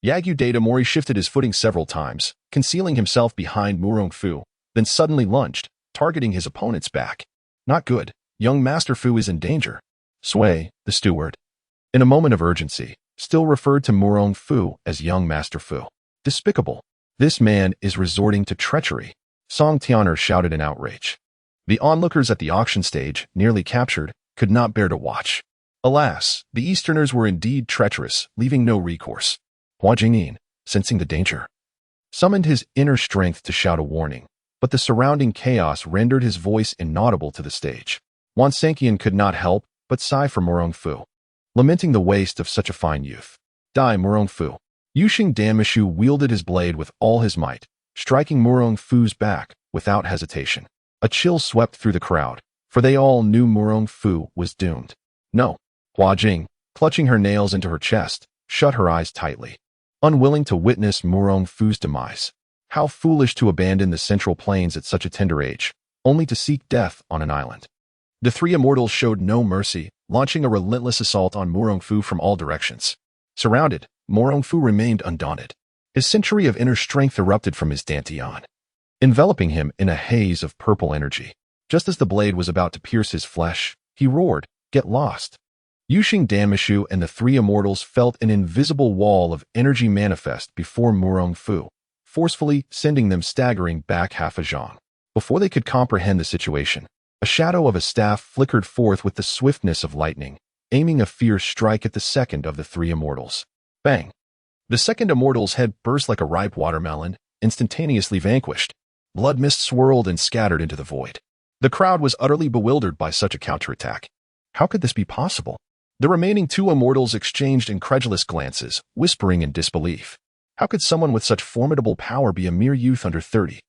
Yagyu Datamori shifted his footing several times, concealing himself behind Murong Fu, then suddenly lunged, targeting his opponent's back. Not good. Young Master Fu is in danger. Sui, the steward, in a moment of urgency, still referred to Murong Fu as young Master Fu. Despicable. This man is resorting to treachery. Song Tianer shouted in outrage. The onlookers at the auction stage, nearly captured, could not bear to watch. Alas, the Easterners were indeed treacherous, leaving no recourse. Hua Jingyin, sensing the danger, summoned his inner strength to shout a warning, but the surrounding chaos rendered his voice inaudible to the stage. Wan Sanqian could not help but sigh for Murong Fu, lamenting the waste of such a fine youth. Die, Murong Fu. Yuxing Danmishu wielded his blade with all his might, striking Murong Fu's back without hesitation. A chill swept through the crowd, for they all knew Murong Fu was doomed. No. Hua Jing, clutching her nails into her chest, shut her eyes tightly, unwilling to witness Murong Fu's demise. How foolish to abandon the Central Plains at such a tender age, only to seek death on an island. The three immortals showed no mercy, launching a relentless assault on Murong Fu from all directions. Surrounded, Murong Fu remained undaunted. His century of inner strength erupted from his dantian, enveloping him in a haze of purple energy. Just as the blade was about to pierce his flesh, he roared, "Get lost!" Yuxing Danmishu and the three immortals felt an invisible wall of energy manifest before Murong Fu, forcefully sending them staggering back half a zhang. Before they could comprehend the situation, a shadow of a staff flickered forth with the swiftness of lightning, aiming a fierce strike at the second of the three immortals. Bang! The second immortal's head burst like a ripe watermelon, instantaneously vanquished. Blood mist swirled and scattered into the void. The crowd was utterly bewildered by such a counterattack. How could this be possible? The remaining two immortals exchanged incredulous glances, whispering in disbelief. How could someone with such formidable power be a mere youth under 30?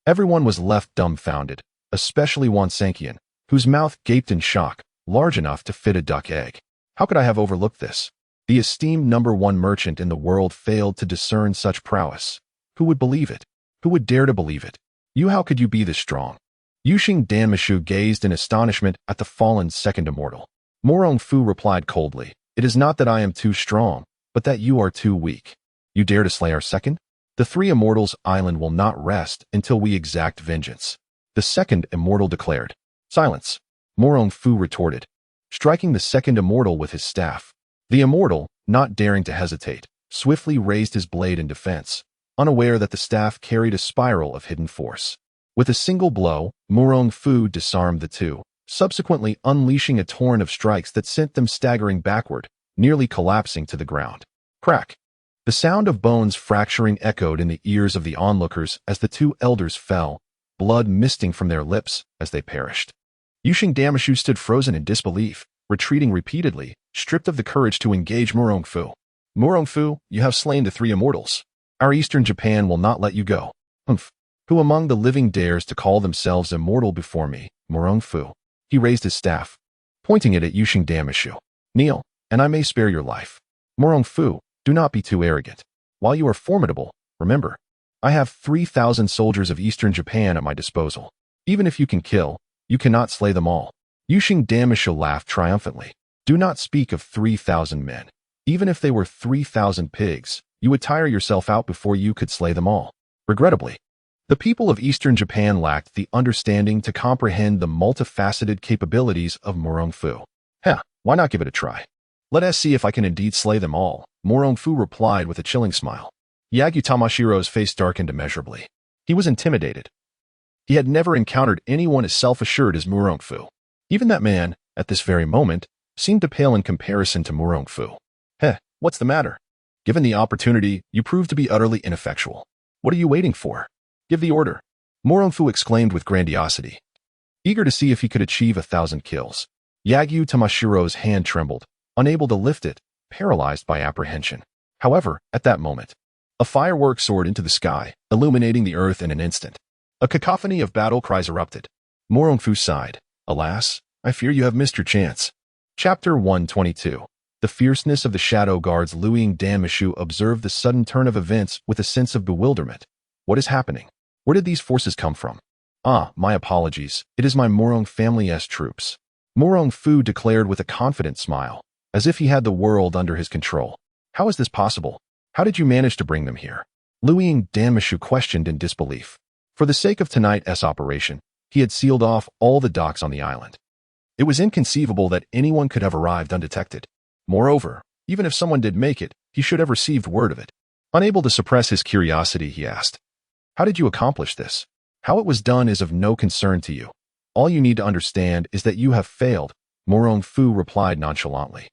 Everyone was left dumbfounded, especially Wan Sanqian, whose mouth gaped in shock, large enough to fit a duck egg. How could I have overlooked this? The esteemed #1 merchant in the world failed to discern such prowess. Who would believe it? Who would dare to believe it? How could you be this strong? Yuxing Danmishu gazed in astonishment at the fallen second immortal. Murong Fu replied coldly, "It is not that I am too strong, but that you are too weak. You dare to slay our second? The three immortals' island will not rest until we exact vengeance." The second immortal declared. "Silence," Murong Fu retorted, striking the second immortal with his staff. The immortal, not daring to hesitate, swiftly raised his blade in defense, unaware that the staff carried a spiral of hidden force. With a single blow, Murong Fu disarmed the two, subsequently unleashing a torrent of strikes that sent them staggering backward, nearly collapsing to the ground. Crack! The sound of bones fracturing echoed in the ears of the onlookers as the two elders fell, blood misting from their lips as they perished. Yuxing Damashu stood frozen in disbelief, retreating repeatedly, stripped of the courage to engage Murong Fu. Murong Fu, you have slain the three immortals. Our Eastern Japan will not let you go. Humph. Who among the living dares to call themselves immortal before me, Murong Fu? He raised his staff, pointing it at Yuxing Damashu. Kneel, and I may spare your life. Murong Fu, do not be too arrogant. While you are formidable, remember, I have 3,000 soldiers of Eastern Japan at my disposal. Even if you can kill, you cannot slay them all. Yuxing Damashu laughed triumphantly. Do not speak of 3,000 men. Even if they were 3,000 pigs, you would tire yourself out before you could slay them all. Regrettably, the people of Eastern Japan lacked the understanding to comprehend the multifaceted capabilities of Murong Fu. Why not give it a try? Let us see if I can indeed slay them all, Murong Fu replied with a chilling smile. Yagyu Tamashiro's face darkened immeasurably. He was intimidated. He had never encountered anyone as self-assured as Murong Fu. Even that man, at this very moment, seemed to pale in comparison to Murong Fu. What's the matter? Given the opportunity, you proved to be utterly ineffectual. What are you waiting for? Give the order. Murong Fu exclaimed with grandiosity, eager to see if he could achieve 1,000 kills. Yagyu Tamashiro's hand trembled, unable to lift it, paralyzed by apprehension. However, at that moment, a firework soared into the sky, illuminating the earth in an instant. A cacophony of battle cries erupted. Murong Fu sighed. Alas, I fear you have missed your chance. Chapter 122. The fierceness of the Shadow Guard's Yuyan Damashu observed the sudden turn of events with a sense of bewilderment. What is happening? Where did these forces come from? My apologies. It is my Murong family's troops. Murong Fu declared with a confident smile, as if he had the world under his control. How is this possible? How did you manage to bring them here? Yuyan Damashu questioned in disbelief. For the sake of tonight's operation, he had sealed off all the docks on the island. It was inconceivable that anyone could have arrived undetected. Moreover, even if someone did make it, he should have received word of it. Unable to suppress his curiosity, he asked, how did you accomplish this? How it was done is of no concern to you. All you need to understand is that you have failed, Murong Fu replied nonchalantly.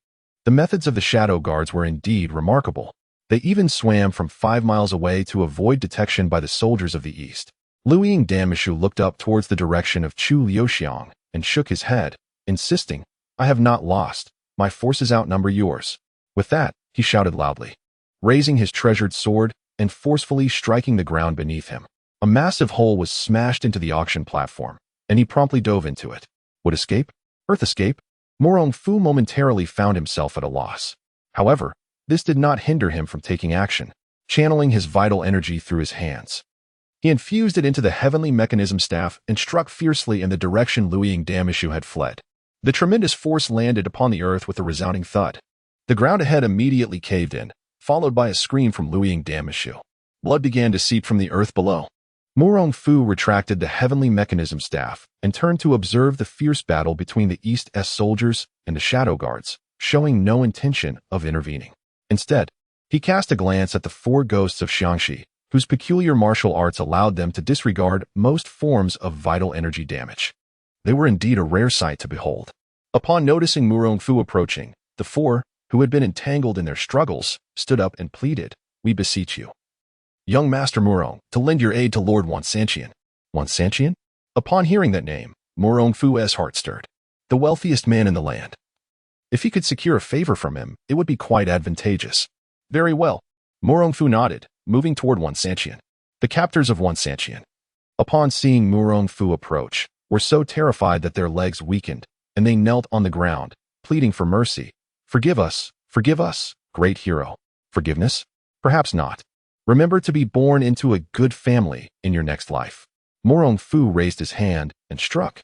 The methods of the Shadow Guards were indeed remarkable. They even swam from 5 miles away to avoid detection by the soldiers of the East. Yuyan Damashu looked up towards the direction of Chu Liuxiang and shook his head, insisting, I have not lost. My forces outnumber yours. With that, he shouted loudly, raising his treasured sword and forcefully striking the ground beneath him. A massive hole was smashed into the auction platform, and he promptly dove into it. Would escape? Earth escape? Murong Fu momentarily found himself at a loss. However, this did not hinder him from taking action, channeling his vital energy through his hands. He infused it into the heavenly mechanism staff and struck fiercely in the direction Yuyan Damashu had fled. The tremendous force landed upon the earth with a resounding thud. The ground ahead immediately caved in, followed by a scream from Yuyan Damashu. Blood began to seep from the earth below. Murong Fu retracted the heavenly mechanism staff and turned to observe the fierce battle between the East's soldiers and the Shadow Guards, showing no intention of intervening. Instead, he cast a glance at the 4 ghosts of Xiangxi, whose peculiar martial arts allowed them to disregard most forms of vital energy damage. They were indeed a rare sight to behold. Upon noticing Murong Fu approaching, the 4, who had been entangled in their struggles, stood up and pleaded, we beseech you, young Master Murong, to lend your aid to Lord Wansantian. Wansantian? Upon hearing that name, Murong Fu's heart stirred. The wealthiest man in the land. If he could secure a favor from him, it would be quite advantageous. Very well. Murong Fu nodded, moving toward Wansantian. The captors of Wansantian, upon seeing Murong Fu approach, were so terrified that their legs weakened, and they knelt on the ground, pleading for mercy. Forgive us, great hero. Forgiveness? Perhaps not. Remember to be born into a good family in your next life. Murong Fu raised his hand and struck,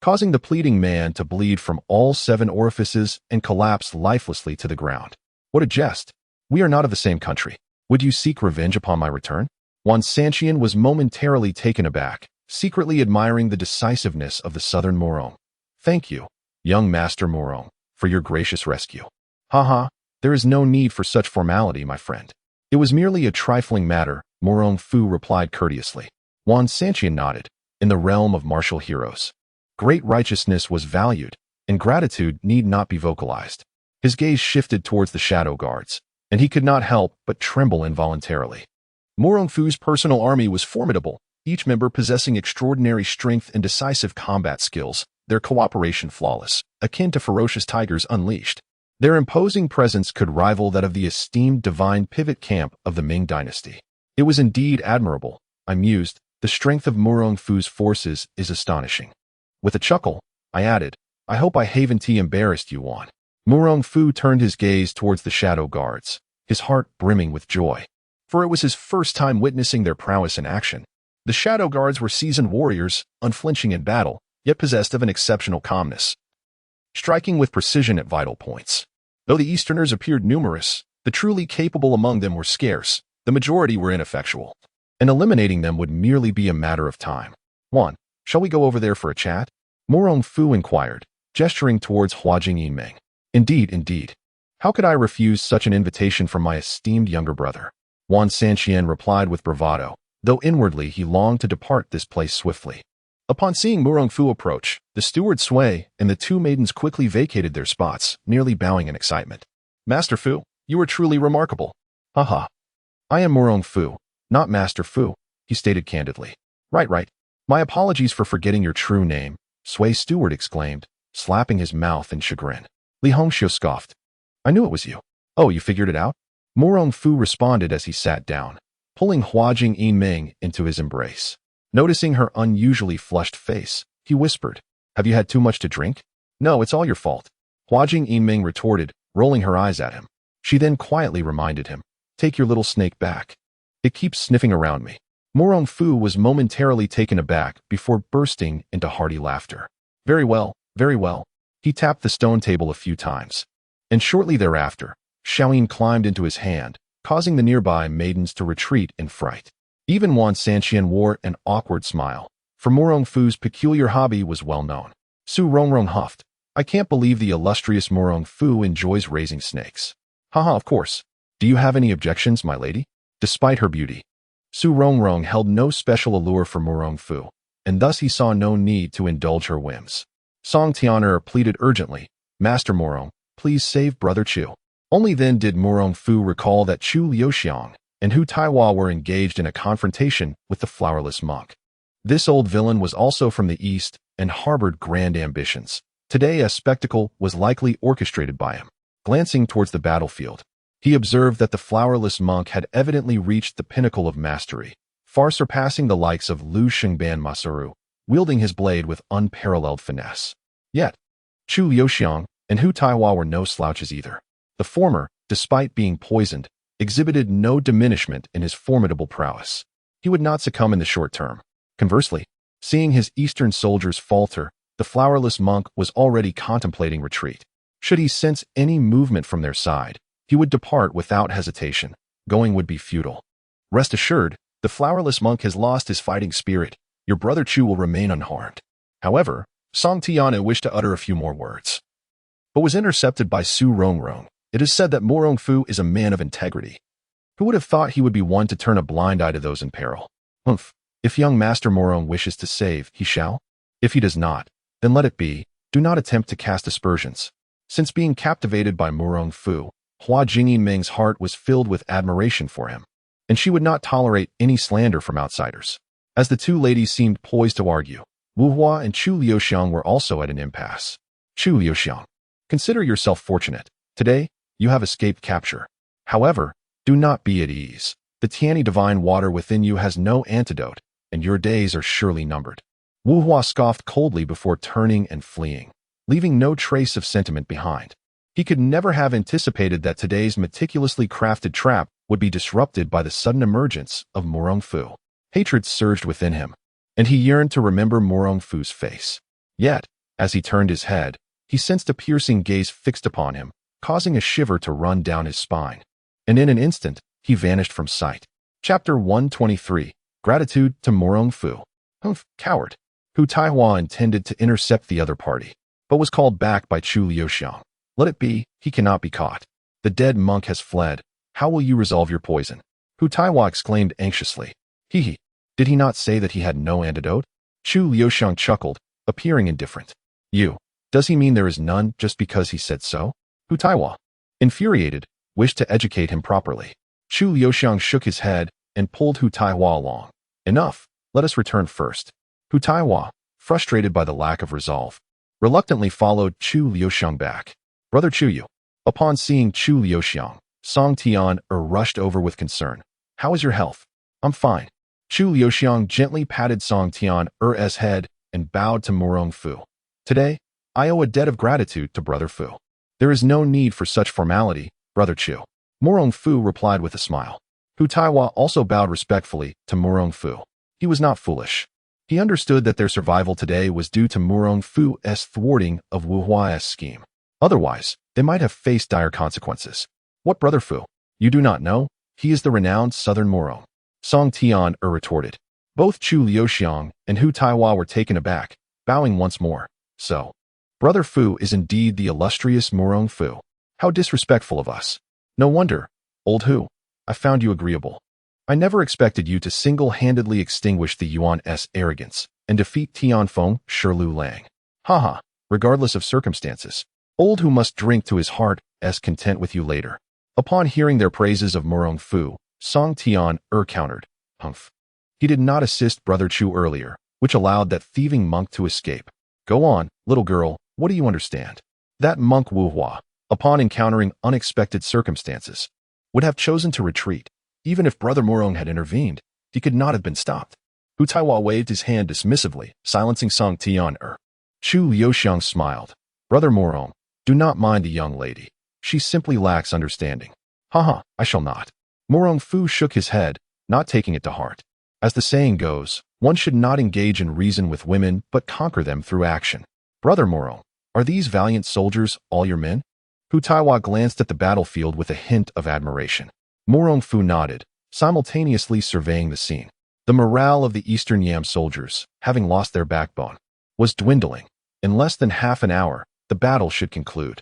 causing the pleading man to bleed from all 7 orifices and collapse lifelessly to the ground. What a jest! We are not of the same country. Would you seek revenge upon my return? Wansantian was momentarily taken aback, secretly admiring the decisiveness of the southern Murong. Thank you, young Master Murong, for your gracious rescue. There is no need for such formality, my friend. It was merely a trifling matter, Murong Fu replied courteously. Wansantian nodded. In the realm of martial heroes, great righteousness was valued, and gratitude need not be vocalized. His gaze shifted towards the shadow guards, and he could not help but tremble involuntarily. Murong Fu's personal army was formidable, each member possessing extraordinary strength and decisive combat skills, their cooperation flawless, akin to ferocious tigers unleashed. Their imposing presence could rival that of the esteemed divine pivot camp of the Ming dynasty. It was indeed admirable, I mused. The strength of Murong Fu's forces is astonishing. With a chuckle, I added, I hope I haven't embarrassed you, Wang. Murong Fu turned his gaze towards the shadow guards, his heart brimming with joy. For it was his first time witnessing their prowess in action. The shadow guards were seasoned warriors, unflinching in battle, yet possessed of an exceptional calmness, striking with precision at vital points. Though the Easterners appeared numerous, the truly capable among them were scarce, the majority were ineffectual, and eliminating them would merely be a matter of time. Wang, shall we go over there for a chat? Murong Fu inquired, gesturing towards Huajing. Indeed, indeed. How could I refuse such an invitation from my esteemed younger brother? Wan Sanqian replied with bravado, though inwardly he longed to depart this place swiftly. Upon seeing Murong Fu approach, the steward Sui and the two maidens quickly vacated their spots, nearly bowing in excitement. Master Fu, you are truly remarkable. Haha. I am Murong Fu, not Master Fu, he stated candidly. Right. My apologies for forgetting your true name, Sui steward exclaimed, slapping his mouth in chagrin. Li Hongxiu scoffed. I knew it was you. Oh, you figured it out? Murong Fu responded as he sat down, pulling Huajing Yiming into his embrace. Noticing her unusually flushed face, he whispered, Have you had too much to drink? No, it's all your fault. Huajing Yiming retorted, rolling her eyes at him. She then quietly reminded him, Take your little snake back. It keeps sniffing around me. Murong Fu was momentarily taken aback before bursting into hearty laughter. Very well. He tapped the stone table a few times. And shortly thereafter, Xiaoyin climbed into his hand, causing the nearby maidens to retreat in fright. Even Wan Sanqian wore an awkward smile, for Murong Fu's peculiar hobby was well known. Su Rongrong huffed. I can't believe the illustrious Murong Fu enjoys raising snakes. Haha, of course. Do you have any objections, my lady? Despite her beauty, Su Rongrong held no special allure for Murong Fu, and thus he saw no need to indulge her whims. Song Tian'er pleaded urgently, Master Murong, please save Brother Chu. Only then did Murong Fu recall that Chu Liuxiang and Hu Taihua were engaged in a confrontation with the flowerless monk. This old villain was also from the east and harbored grand ambitions. Today a spectacle was likely orchestrated by him. Glancing towards the battlefield, he observed that the flowerless monk had evidently reached the pinnacle of mastery, far surpassing the likes of Lu Shengban Masaru, wielding his blade with unparalleled finesse. Yet, Chu Liuxiang and Hu Taihua were no slouches either. The former, despite being poisoned, exhibited no diminishment in his formidable prowess. He would not succumb in the short term. Conversely, seeing his eastern soldiers falter, the flowerless monk was already contemplating retreat. Should he sense any movement from their side, he would depart without hesitation. Going would be futile. Rest assured, the flowerless monk has lost his fighting spirit. Your brother Chu will remain unharmed. However, Song Tian'er wished to utter a few more words, but was intercepted by Su Rongrong. It is said that Murong Fu is a man of integrity. Who would have thought he would be one to turn a blind eye to those in peril? Humph. If young Master Murong wishes to save, he shall. If he does not, then let it be. Do not attempt to cast aspersions. Since being captivated by Murong Fu, Hua Jingming's heart was filled with admiration for him, and she would not tolerate any slander from outsiders. As the two ladies seemed poised to argue, Wu Hua and Chu Liuxiang were also at an impasse. Chu Liuxiang, consider yourself fortunate. Today, you have escaped capture. However, do not be at ease. The Tianyi divine water within you has no antidote, and your days are surely numbered. Wu Hua scoffed coldly before turning and fleeing, leaving no trace of sentiment behind. He could never have anticipated that today's meticulously crafted trap would be disrupted by the sudden emergence of Murong Fu. Hatred surged within him, and he yearned to remember Murong Fu's face. Yet, as he turned his head, he sensed a piercing gaze fixed upon him, causing a shiver to run down his spine. And in an instant, he vanished from sight. Chapter 123. Gratitude to Murong Fu. Humph, coward. Hu Taihua intended to intercept the other party, but was called back by Chu Liuxiang. Let it be, he cannot be caught. The dead monk has fled. How will you resolve your poison? Hu Taihua exclaimed anxiously. He, did he not say that he had no antidote? Chu Liuxiang chuckled, appearing indifferent. Does he mean there is none just because he said so? Hu Taiwa, infuriated, wished to educate him properly. Chu Liuxiang shook his head and pulled Hu Taiwa along. Enough, let us return first. Hu Taiwa, frustrated by the lack of resolve, reluctantly followed Chu Liuxiang back. Brother Chuyu. Upon seeing Chu Liuxiang, Song Tian rushed over with concern. How is your health? I'm fine. Chu Liuxiang gently patted Song Tian's head and bowed to Murong Fu. Today, I owe a debt of gratitude to Brother Fu. There is no need for such formality, Brother Chu. Murong Fu replied with a smile. Hu Taiwa also bowed respectfully to Murong Fu. He was not foolish. He understood that their survival today was due to Murong Fu's thwarting of Wu Huai's scheme. Otherwise, they might have faced dire consequences. What Brother Fu? You do not know? He is the renowned Southern Murong. Song Tian retorted. Both Chu Liuxiang and Hu Taiwa were taken aback, bowing once more. So, Brother Fu is indeed the illustrious Murong Fu. How disrespectful of us. No wonder, old Hu, I found you agreeable. I never expected you to single-handedly extinguish the Yuan's arrogance and defeat Tianfeng Shirlu Lang. Haha, regardless of circumstances. Old Hu must drink to his heart's content with you later. Upon hearing their praises of Murong Fu, Song Tian countered. Humph. He did not assist Brother Chu earlier, which allowed that thieving monk to escape. Go on, little girl, what do you understand? That monk Wu Hua, upon encountering unexpected circumstances, would have chosen to retreat. Even if Brother Murong had intervened, he could not have been stopped. Hu Taiwa waved his hand dismissively, silencing Song Tian. Chu Liuxiang smiled. Brother Murong, do not mind the young lady. She simply lacks understanding. Haha, I shall not. Murong Fu shook his head, not taking it to heart. As the saying goes, one should not engage in reason with women, but conquer them through action. Brother Murong, are these valiant soldiers all your men? Hu Taiwa glanced at the battlefield with a hint of admiration. Murong Fu nodded, simultaneously surveying the scene. The morale of the Eastern Yam soldiers, having lost their backbone, was dwindling. In less than half an hour, the battle should conclude.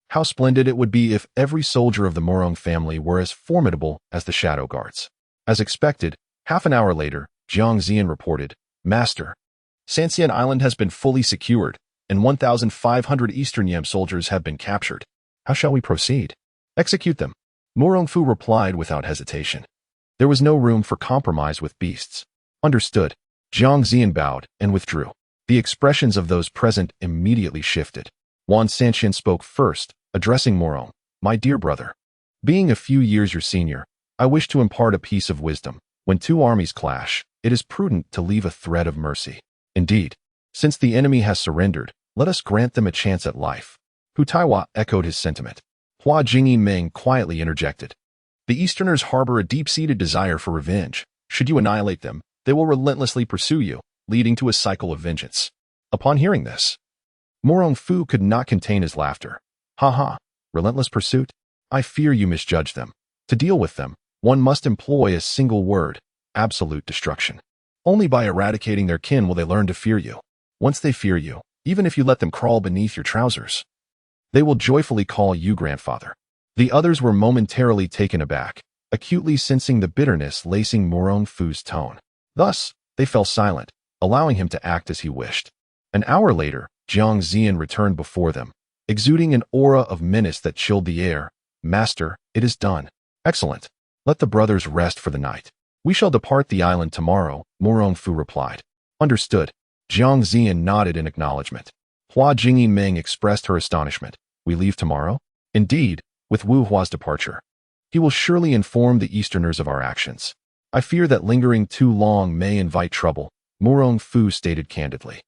How splendid it would be if every soldier of the Murong family were as formidable as the Shadow Guards. As expected, half an hour later, Jiang Zian reported, Master, Sanxian Island has been fully secured, and 1,500 Eastern Yam soldiers have been captured. How shall we proceed? Execute them. Murong Fu replied without hesitation. There was no room for compromise with beasts. Understood. Jiang Zian bowed and withdrew. The expressions of those present immediately shifted. Wan Sanxian spoke first, addressing Murong. My dear brother, being a few years your senior, I wish to impart a piece of wisdom. When two armies clash, it is prudent to leave a thread of mercy. Indeed, since the enemy has surrendered, let us grant them a chance at life. Hu Taiwa echoed his sentiment. Hua Jingyi Meng quietly interjected. The Easterners harbor a deep-seated desire for revenge. Should you annihilate them, they will relentlessly pursue you, leading to a cycle of vengeance. Upon hearing this, Murong Fu could not contain his laughter. Ha ha, relentless pursuit? I fear you misjudge them. To deal with them, one must employ a single word, absolute destruction. Only by eradicating their kin will they learn to fear you. Once they fear you, even if you let them crawl beneath your trousers, they will joyfully call you grandfather. The others were momentarily taken aback, acutely sensing the bitterness lacing Murong Fu's tone. Thus, they fell silent, allowing him to act as he wished. An hour later, Jiang Zian returned before them, exuding an aura of menace that chilled the air. Master, it is done. Excellent. Let the brothers rest for the night. We shall depart the island tomorrow, Murong Fu replied. Understood. Jiang Zian nodded in acknowledgement. Hua Jingyi Meng expressed her astonishment. We leave tomorrow? Indeed, with Wu Hua's departure. He will surely inform the Easterners of our actions. I fear that lingering too long may invite trouble, Murong Fu stated candidly.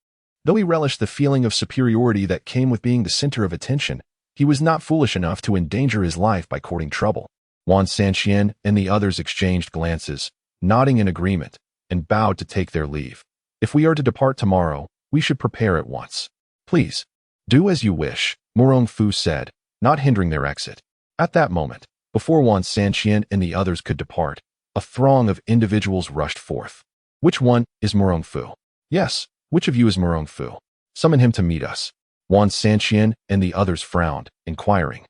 Though he relished the feeling of superiority that came with being the center of attention, he was not foolish enough to endanger his life by courting trouble. Wan Sanxian and the others exchanged glances, nodding in agreement, and bowed to take their leave. If we are to depart tomorrow, we should prepare at once. Please, do as you wish, Murong Fu said, not hindering their exit. At that moment, before Wan Sanxian and the others could depart, a throng of individuals rushed forth. Which one is Murong Fu? Yes, which of you is Murong Fu? Summon him to meet us. Wan Sanxian and the others frowned, inquiring.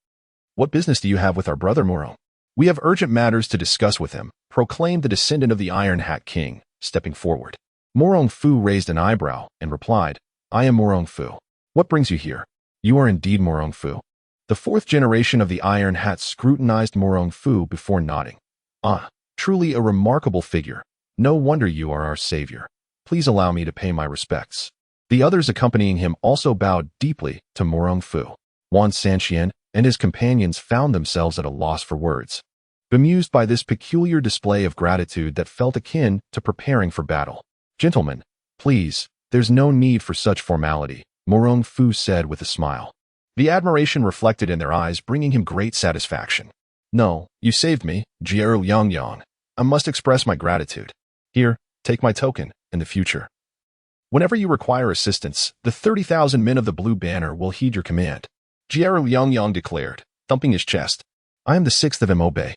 What business do you have with our brother Murong? We have urgent matters to discuss with him, proclaimed the descendant of the Iron Hat King, stepping forward. Murong Fu raised an eyebrow and replied, I am Murong Fu. What brings you here? You are indeed Murong Fu. The fourth generation of the Iron Hat scrutinized Murong Fu before nodding. Ah, truly a remarkable figure. No wonder you are our savior. Please allow me to pay my respects. The others accompanying him also bowed deeply to Murong Fu. Wan Sanxian and his companions found themselves at a loss for words, bemused by this peculiar display of gratitude that felt akin to preparing for battle. Gentlemen, please, there's no need for such formality, Murong Fu said with a smile. The admiration reflected in their eyes, bringing him great satisfaction. No, you saved me, Jiao Yangyang. I must express my gratitude. Here, take my token in the future. Whenever you require assistance, the 30,000 men of the Blue Banner will heed your command, Jiao Yangyang declared, thumping his chest. I am the 6th of Mo Bay.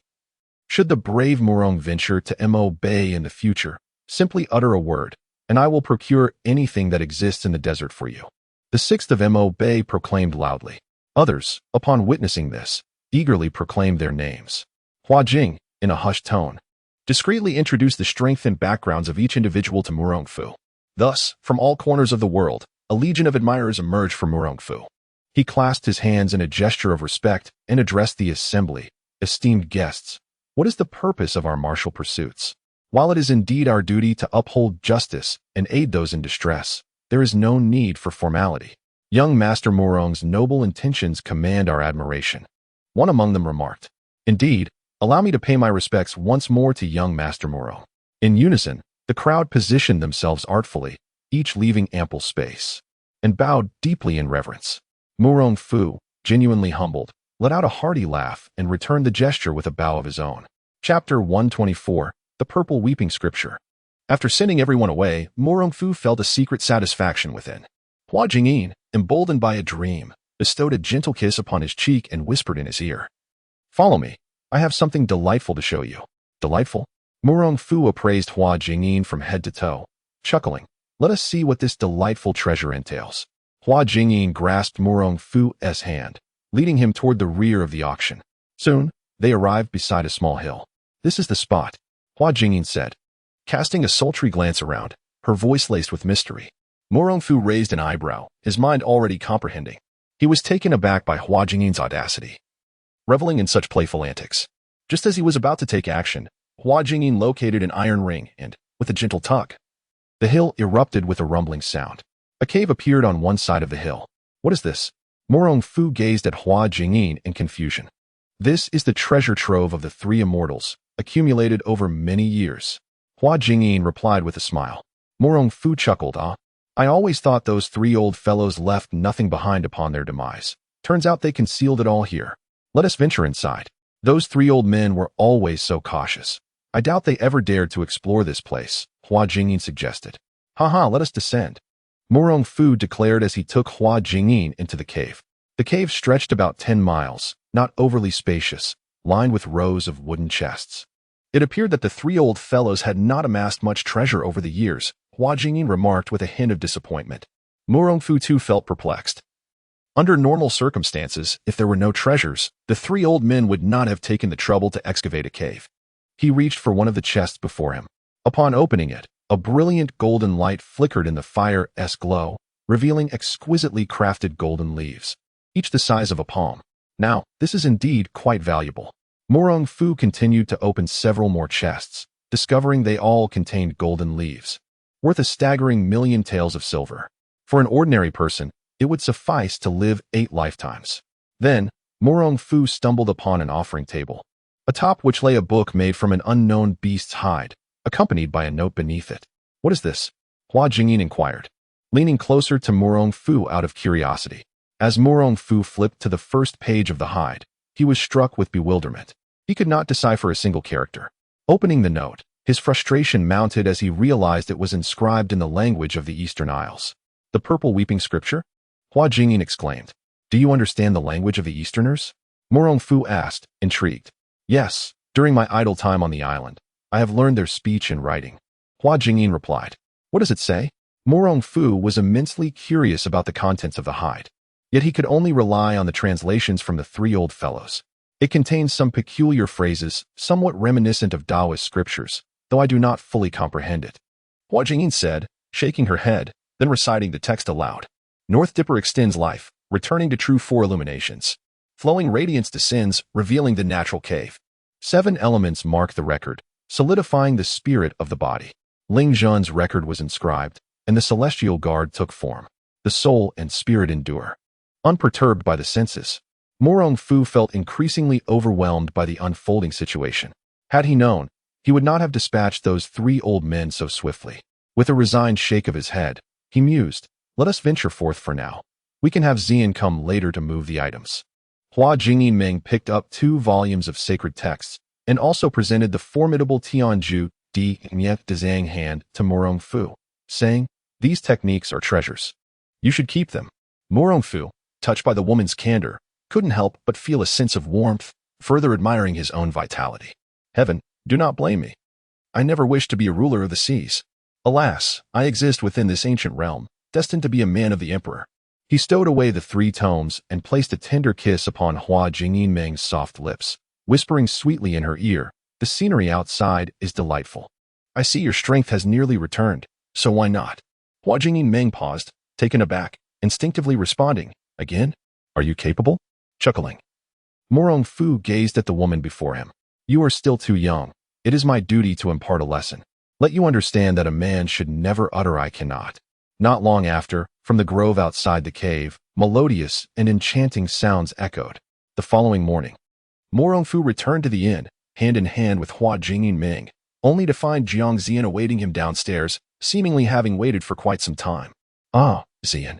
Should the brave Murong venture to Mo Bay in the future, simply utter a word, and I will procure anything that exists in the desert for you. The 6th of Mo Bay proclaimed loudly. Others, upon witnessing this, eagerly proclaimed their names. Hua Jing, in a hushed tone, discreetly introduced the strength and backgrounds of each individual to Murong Fu. Thus, from all corners of the world, a legion of admirers emerged for Murong Fu. He clasped his hands in a gesture of respect and addressed the assembly. Esteemed guests, what is the purpose of our martial pursuits? While it is indeed our duty to uphold justice and aid those in distress, there is no need for formality. Young Master Murong's noble intentions command our admiration. One among them remarked. Indeed, allow me to pay my respects once more to young Master Murong. In unison, the crowd positioned themselves artfully, each leaving ample space, and bowed deeply in reverence. Murong Fu, genuinely humbled, let out a hearty laugh and returned the gesture with a bow of his own. Chapter 124, The Purple Weeping Scripture. After sending everyone away, Murong Fu felt a secret satisfaction within. Hua Jingyin, emboldened by a dream, bestowed a gentle kiss upon his cheek and whispered in his ear. Follow me. I have something delightful to show you. Delightful? Murong Fu appraised Hua Jingyin from head to toe, chuckling. Let us see what this delightful treasure entails. Hua Jingyin grasped Murong Fu's hand, leading him toward the rear of the auction. Soon, they arrived beside a small hill. This is the spot, Hua Jingyin said, casting a sultry glance around, her voice laced with mystery. Murong Fu raised an eyebrow, his mind already comprehending. He was taken aback by Hua Jingyin's audacity, reveling in such playful antics. Just as he was about to take action, Hua Jingyin located an iron ring and, with a gentle tug, the hill erupted with a rumbling sound. A cave appeared on one side of the hill. What is this? Murong Fu gazed at Hua Jingyin in confusion. This is the treasure trove of the three immortals, accumulated over many years. Hua Jingyin replied with a smile. Murong Fu chuckled. I always thought those three old fellows left nothing behind upon their demise. Turns out they concealed it all here. Let us venture inside. Those three old men were always so cautious. I doubt they ever dared to explore this place, Hua Jingyin suggested. Haha, let us descend. Murong Fu declared as he took Hua Jingyin into the cave. The cave stretched about 10 miles, not overly spacious, lined with rows of wooden chests. It appeared that the three old fellows had not amassed much treasure over the years, Hua Jingyin remarked with a hint of disappointment. Murong Fu too felt perplexed. Under normal circumstances, if there were no treasures, the three old men would not have taken the trouble to excavate a cave. He reached for one of the chests before him. Upon opening it, a brilliant golden light flickered in the fire's glow, revealing exquisitely crafted golden leaves, each the size of a palm. Now, this is indeed quite valuable. Murong Fu continued to open several more chests, discovering they all contained golden leaves, worth a staggering 1,000,000 taels of silver. For an ordinary person, it would suffice to live 8 lifetimes. Then, Murong Fu stumbled upon an offering table, atop which lay a book made from an unknown beast's hide, accompanied by a note beneath it. What is this? Hua Jingyin inquired, leaning closer to Murong Fu out of curiosity. As Murong Fu flipped to the first page of the hide, he was struck with bewilderment. He could not decipher a single character. Opening the note, his frustration mounted as he realized it was inscribed in the language of the Eastern Isles. The Purple Weeping Scripture? Hua Jingyin exclaimed. Do you understand the language of the Easterners? Murong Fu asked, intrigued. Yes, during my idle time on the island, I have learned their speech and writing. Hua Jingyin replied. What does it say? Murong Fu was immensely curious about the contents of the hide, yet he could only rely on the translations from the three old fellows. It contains some peculiar phrases, somewhat reminiscent of Taoist scriptures, though I do not fully comprehend it. Hua Jingyin said, shaking her head, then reciting the text aloud. North Dipper extends life, returning to true 4 illuminations. Flowing radiance descends, revealing the natural cave. 7 elements mark the record, solidifying the spirit of the body. Ling Zhan's record was inscribed, and the celestial guard took form. The soul and spirit endure. Unperturbed by the senses, Murong Fu felt increasingly overwhelmed by the unfolding situation. Had he known, he would not have dispatched those 3 old men so swiftly. With a resigned shake of his head, he mused, "Let us venture forth for now. We can have Xian come later to move the items." Hua Jingyin picked up 2 volumes of sacred texts and also presented the formidable Tianju Di Nyet Dzang hand to Murong Fu, saying, "These techniques are treasures. You should keep them." Murong Fu, touched by the woman's candor, couldn't help but feel a sense of warmth, further admiring his own vitality. "Heaven, do not blame me. I never wished to be a ruler of the seas. Alas, I exist within this ancient realm, destined to be a man of the emperor." He stowed away the 3 tomes and placed a tender kiss upon Hua Jingyin soft lips, whispering sweetly in her ear, "The scenery outside is delightful. I see your strength has nearly returned, so why not?" Hua Jingyin paused, taken aback, instinctively responding, "Again? Are you capable?" Chuckling. Murong Fu gazed at the woman before him. "You are still too young. It is my duty to impart a lesson. Let you understand that a man should never utter 'I cannot.'" Not long after, from the grove outside the cave, melodious and enchanting sounds echoed. The following morning, Murong Fu returned to the inn, hand in hand with Hua Jingyin, only to find Jiang Xian awaiting him downstairs, seemingly having waited for quite some time. "Ah, Xian.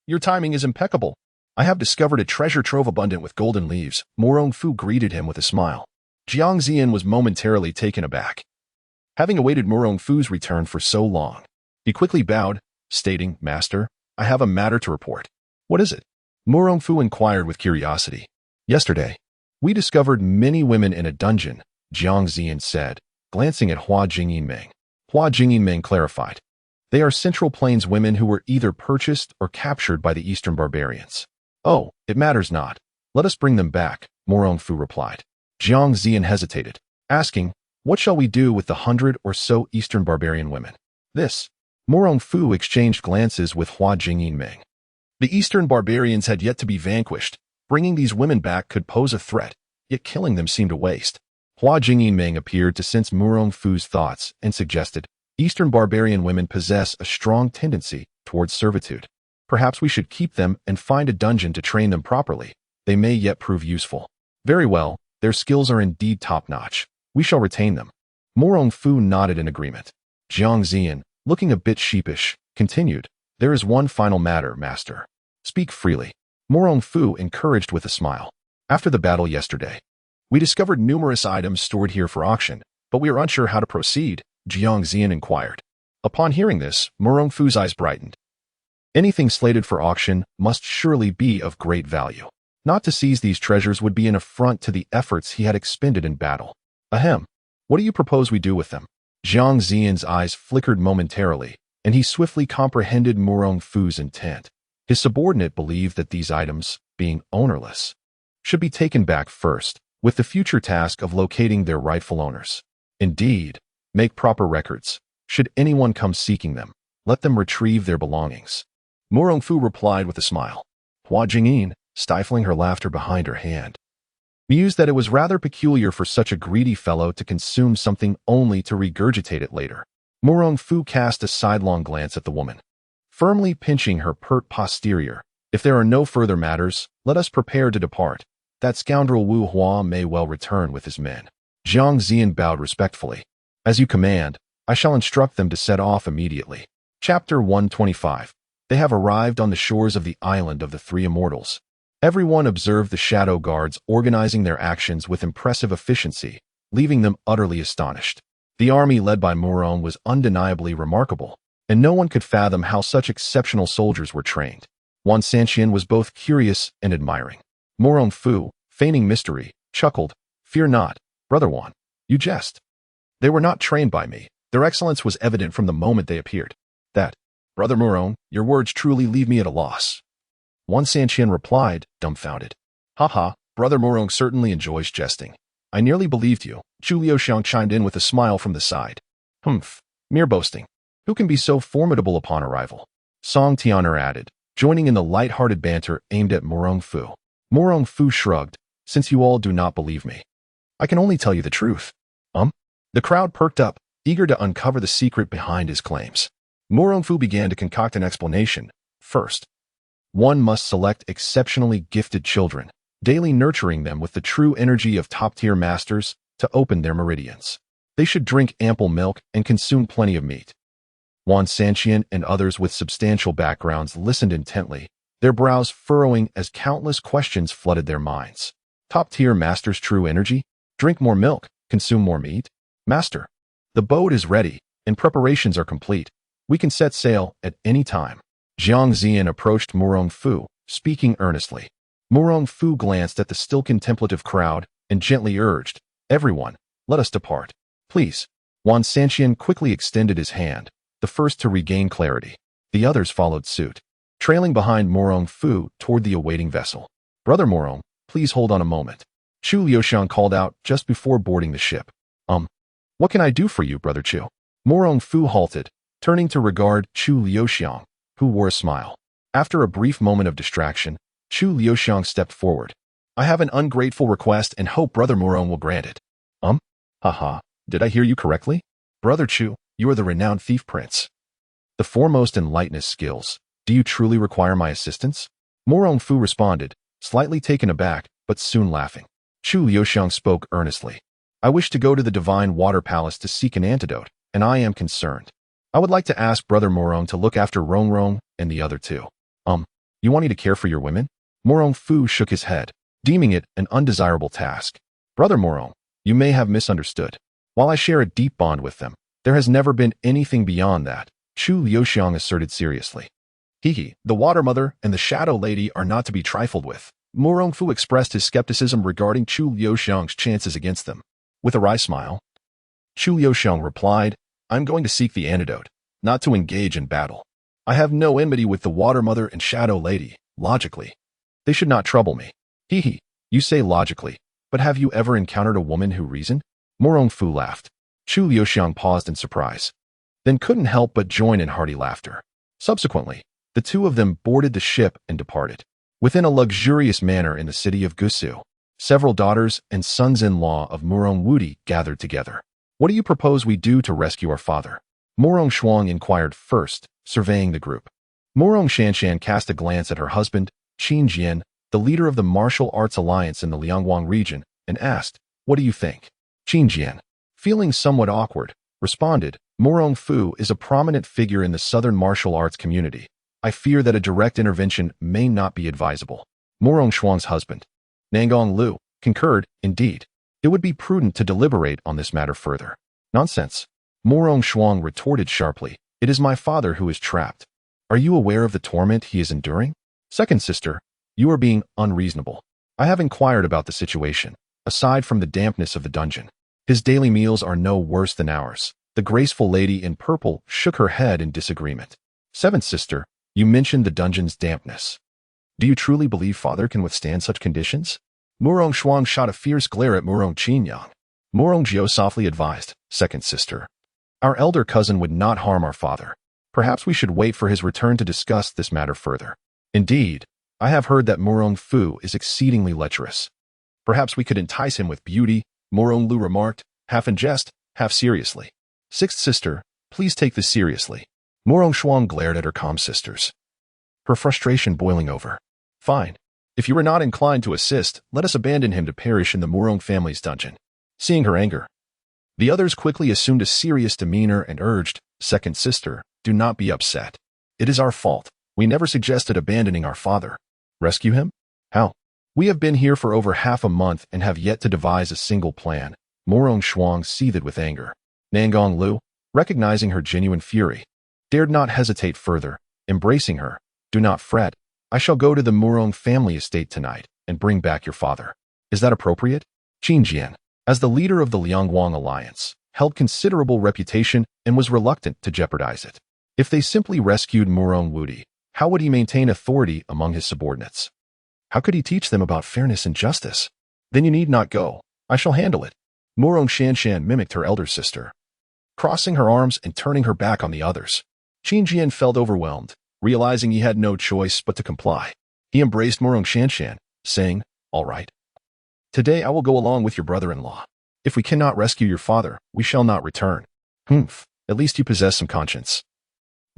Your timing is impeccable. I have discovered a treasure trove abundant with golden leaves." Murong Fu greeted him with a smile. Jiang Xian was momentarily taken aback. Having awaited Murong Fu's return for so long, he quickly bowed, stating, "Master, I have a matter to report." "What is it?" Murong Fu inquired with curiosity. "Yesterday, we discovered many women in a dungeon," Jiang Xian said, glancing at Hua Jingyin. Hua Jingyin clarified, "They are Central Plains women who were either purchased or captured by the Eastern barbarians." "Oh, it matters not. Let us bring them back," Murong Fu replied. Jiang Xian hesitated, asking, "What shall we do with the 100 or so Eastern barbarian women?" "This." Murong Fu exchanged glances with Hua Jingyin. The Eastern barbarians had yet to be vanquished. Bringing these women back could pose a threat, yet killing them seemed a waste. Hua Jingyin appeared to sense Murong Fu's thoughts and suggested, "Eastern barbarian women possess a strong tendency towards servitude. Perhaps we should keep them and find a dungeon to train them properly. They may yet prove useful." "Very well, their skills are indeed top-notch. We shall retain them." Murong Fu nodded in agreement. Jiang Xian, looking a bit sheepish, continued, "There is one final matter, master. Speak freely." Murong Fu encouraged with a smile. "After the battle yesterday, we discovered numerous items stored here for auction, but we are unsure how to proceed," Jiang Xian inquired. Upon hearing this, Murong Fu's eyes brightened. Anything slated for auction must surely be of great value. Not to seize these treasures would be an affront to the efforts he had expended in battle. "Ahem. What do you propose we do with them?" Jiang Xian's eyes flickered momentarily, and he swiftly comprehended Murong Fu's intent. His subordinate believed that these items, being ownerless, should be taken back first, with the future task of locating their rightful owners. Indeed, make proper records. Should anyone come seeking them, let them retrieve their belongings. Murong Fu replied with a smile. Hua Jingyin, stifling her laughter behind her hand, mused that it was rather peculiar for such a greedy fellow to consume something only to regurgitate it later. Murong Fu cast a sidelong glance at the woman, firmly pinching her pert posterior. "If there are no further matters, let us prepare to depart. That scoundrel Wu Hua may well return with his men." Jiang Xian bowed respectfully. "As you command, I shall instruct them to set off immediately." Chapter 125. They have arrived on the shores of the Island of the Three Immortals. Everyone observed the shadow guards organizing their actions with impressive efficiency, leaving them utterly astonished. The army led by Murong was undeniably remarkable, and no one could fathom how such exceptional soldiers were trained. Wan Sanqian was both curious and admiring. Murong Fu, feigning mystery, chuckled, "Fear not, Brother Wan, you jest. They were not trained by me. Their excellence was evident from the moment they appeared." "That, Brother Murong, your words truly leave me at a loss." Wan Sanqian replied, dumbfounded. "Ha ha, Brother Murong certainly enjoys jesting. I nearly believed you." Chu Liuxiang chimed in with a smile from the side. "Humph, mere boasting. Who can be so formidable upon arrival?" Song Tianer added, joining in the light-hearted banter aimed at Murong Fu. Murong Fu shrugged. Since you all do not believe me, I can only tell you the truth. The crowd perked up, eager to uncover the secret behind his claims. Murong Fu began to concoct an explanation. First, one must select exceptionally gifted children, daily nurturing them with the true energy of top-tier masters to open their meridians. They should drink ample milk and consume plenty of meat. Wang Sanqian and others with substantial backgrounds listened intently, their brows furrowing as countless questions flooded their minds. Top-tier masters' true energy? Drink more milk, consume more meat? Master, the boat is ready, and preparations are complete. We can set sail at any time. Jiang Zian approached Murong Fu, speaking earnestly. Murong Fu glanced at the still contemplative crowd and gently urged, "Everyone, let us depart. Please." Wang Sanqian quickly extended his hand, the first to regain clarity. The others followed suit, trailing behind Murong Fu toward the awaiting vessel. "Brother Murong, please hold on a moment," Chu Liuxiang called out just before boarding the ship. What can I do for you, Brother Chu?" Murong Fu halted, turning to regard Chu Liuxiang, who wore a smile. After a brief moment of distraction, Chu Liuxiang stepped forward. "I have an ungrateful request and hope Brother Murong will grant it." Haha, did I hear you correctly? Brother Chu, you are the renowned thief prince, the foremost in lightness skills. Do you truly require my assistance? Murong Fu responded, slightly taken aback, but soon laughing. Chu Liuxiang spoke earnestly. "I wish to go to the Divine Water Palace to seek an antidote, and I am concerned. I would like to ask Brother Murong to look after Rong and the other two." You want me to care for your women? Murong Fu shook his head, deeming it an undesirable task. "Brother Murong, you may have misunderstood. While I share a deep bond with them, there has never been anything beyond that," Chu Liuxiang asserted seriously. "The Water Mother and the Shadow Lady are not to be trifled with." Murong Fu expressed his skepticism regarding Chu Liuxiang's chances against them. With a wry smile, Chu Liuxiang replied, "I'm going to seek the antidote, not to engage in battle. I have no enmity with the Water Mother and Shadow Lady, logically. They should not trouble me." You say logically, but have you ever encountered a woman who reasoned? Murong Fu laughed. Chu Liuxiang paused in surprise, then couldn't help but join in hearty laughter. Subsequently, the two of them boarded the ship and departed. Within a luxurious manor in the city of Gusu, several daughters and sons-in-law of Murong Wudi gathered together. "What do you propose we do to rescue our father?" Murong Shuang inquired first, surveying the group. Murong Shanshan cast a glance at her husband, Qin Jian, the leader of the martial arts alliance in the Liangwang region, and asked, "What do you think?" Qin Jian, feeling somewhat awkward, responded, "Murong Fu is a prominent figure in the southern martial arts community. I fear that a direct intervention may not be advisable." Murong Shuang's husband, Nangong Lu, concurred, "Indeed, it would be prudent to deliberate on this matter further." "Nonsense," Murong Shuang retorted sharply. "It is my father who is trapped. Are you aware of the torment he is enduring?" "Second sister, you are being unreasonable. I have inquired about the situation. Aside from the dampness of the dungeon, his daily meals are no worse than ours." The graceful lady in purple shook her head in disagreement. "Seventh sister, you mentioned the dungeon's dampness. Do you truly believe father can withstand such conditions?" Murong Shuang shot a fierce glare at Murong Qinyang. Murong Jiao softly advised, "Second sister, our elder cousin would not harm our father. Perhaps we should wait for his return to discuss this matter further. Indeed, I have heard that Murong Fu is exceedingly lecherous. Perhaps we could entice him with beauty," Murong Lu remarked, half in jest, half seriously. "Sixth sister, please take this seriously." Murong Shuang glared at her calm sisters, her frustration boiling over. "Fine. If you are not inclined to assist, let us abandon him to perish in the Murong family's dungeon." Seeing her anger, the others quickly assumed a serious demeanor and urged, "Second sister, do not be upset. It is our fault. We never suggested abandoning our father. Rescue him? How? We have been here for over half a month and have yet to devise a single plan." Murong Shuang seethed with anger. Nangong Lu, recognizing her genuine fury, dared not hesitate further, embracing her. "Do not fret. I shall go to the Murong family estate tonight and bring back your father. Is that appropriate?" Qin Jian, as the leader of the Liangwang alliance, held considerable reputation and was reluctant to jeopardize it. If they simply rescued Murong Wudi, how would he maintain authority among his subordinates? How could he teach them about fairness and justice? "Then you need not go. I shall handle it." Murong Shanshan mimicked her elder sister, crossing her arms and turning her back on the others. Qin Jian felt overwhelmed, realizing he had no choice but to comply. He embraced Murong Shanshan, saying, "All right. Today I will go along with your brother-in-law. If we cannot rescue your father, we shall not return." Humph, at least you possess some conscience.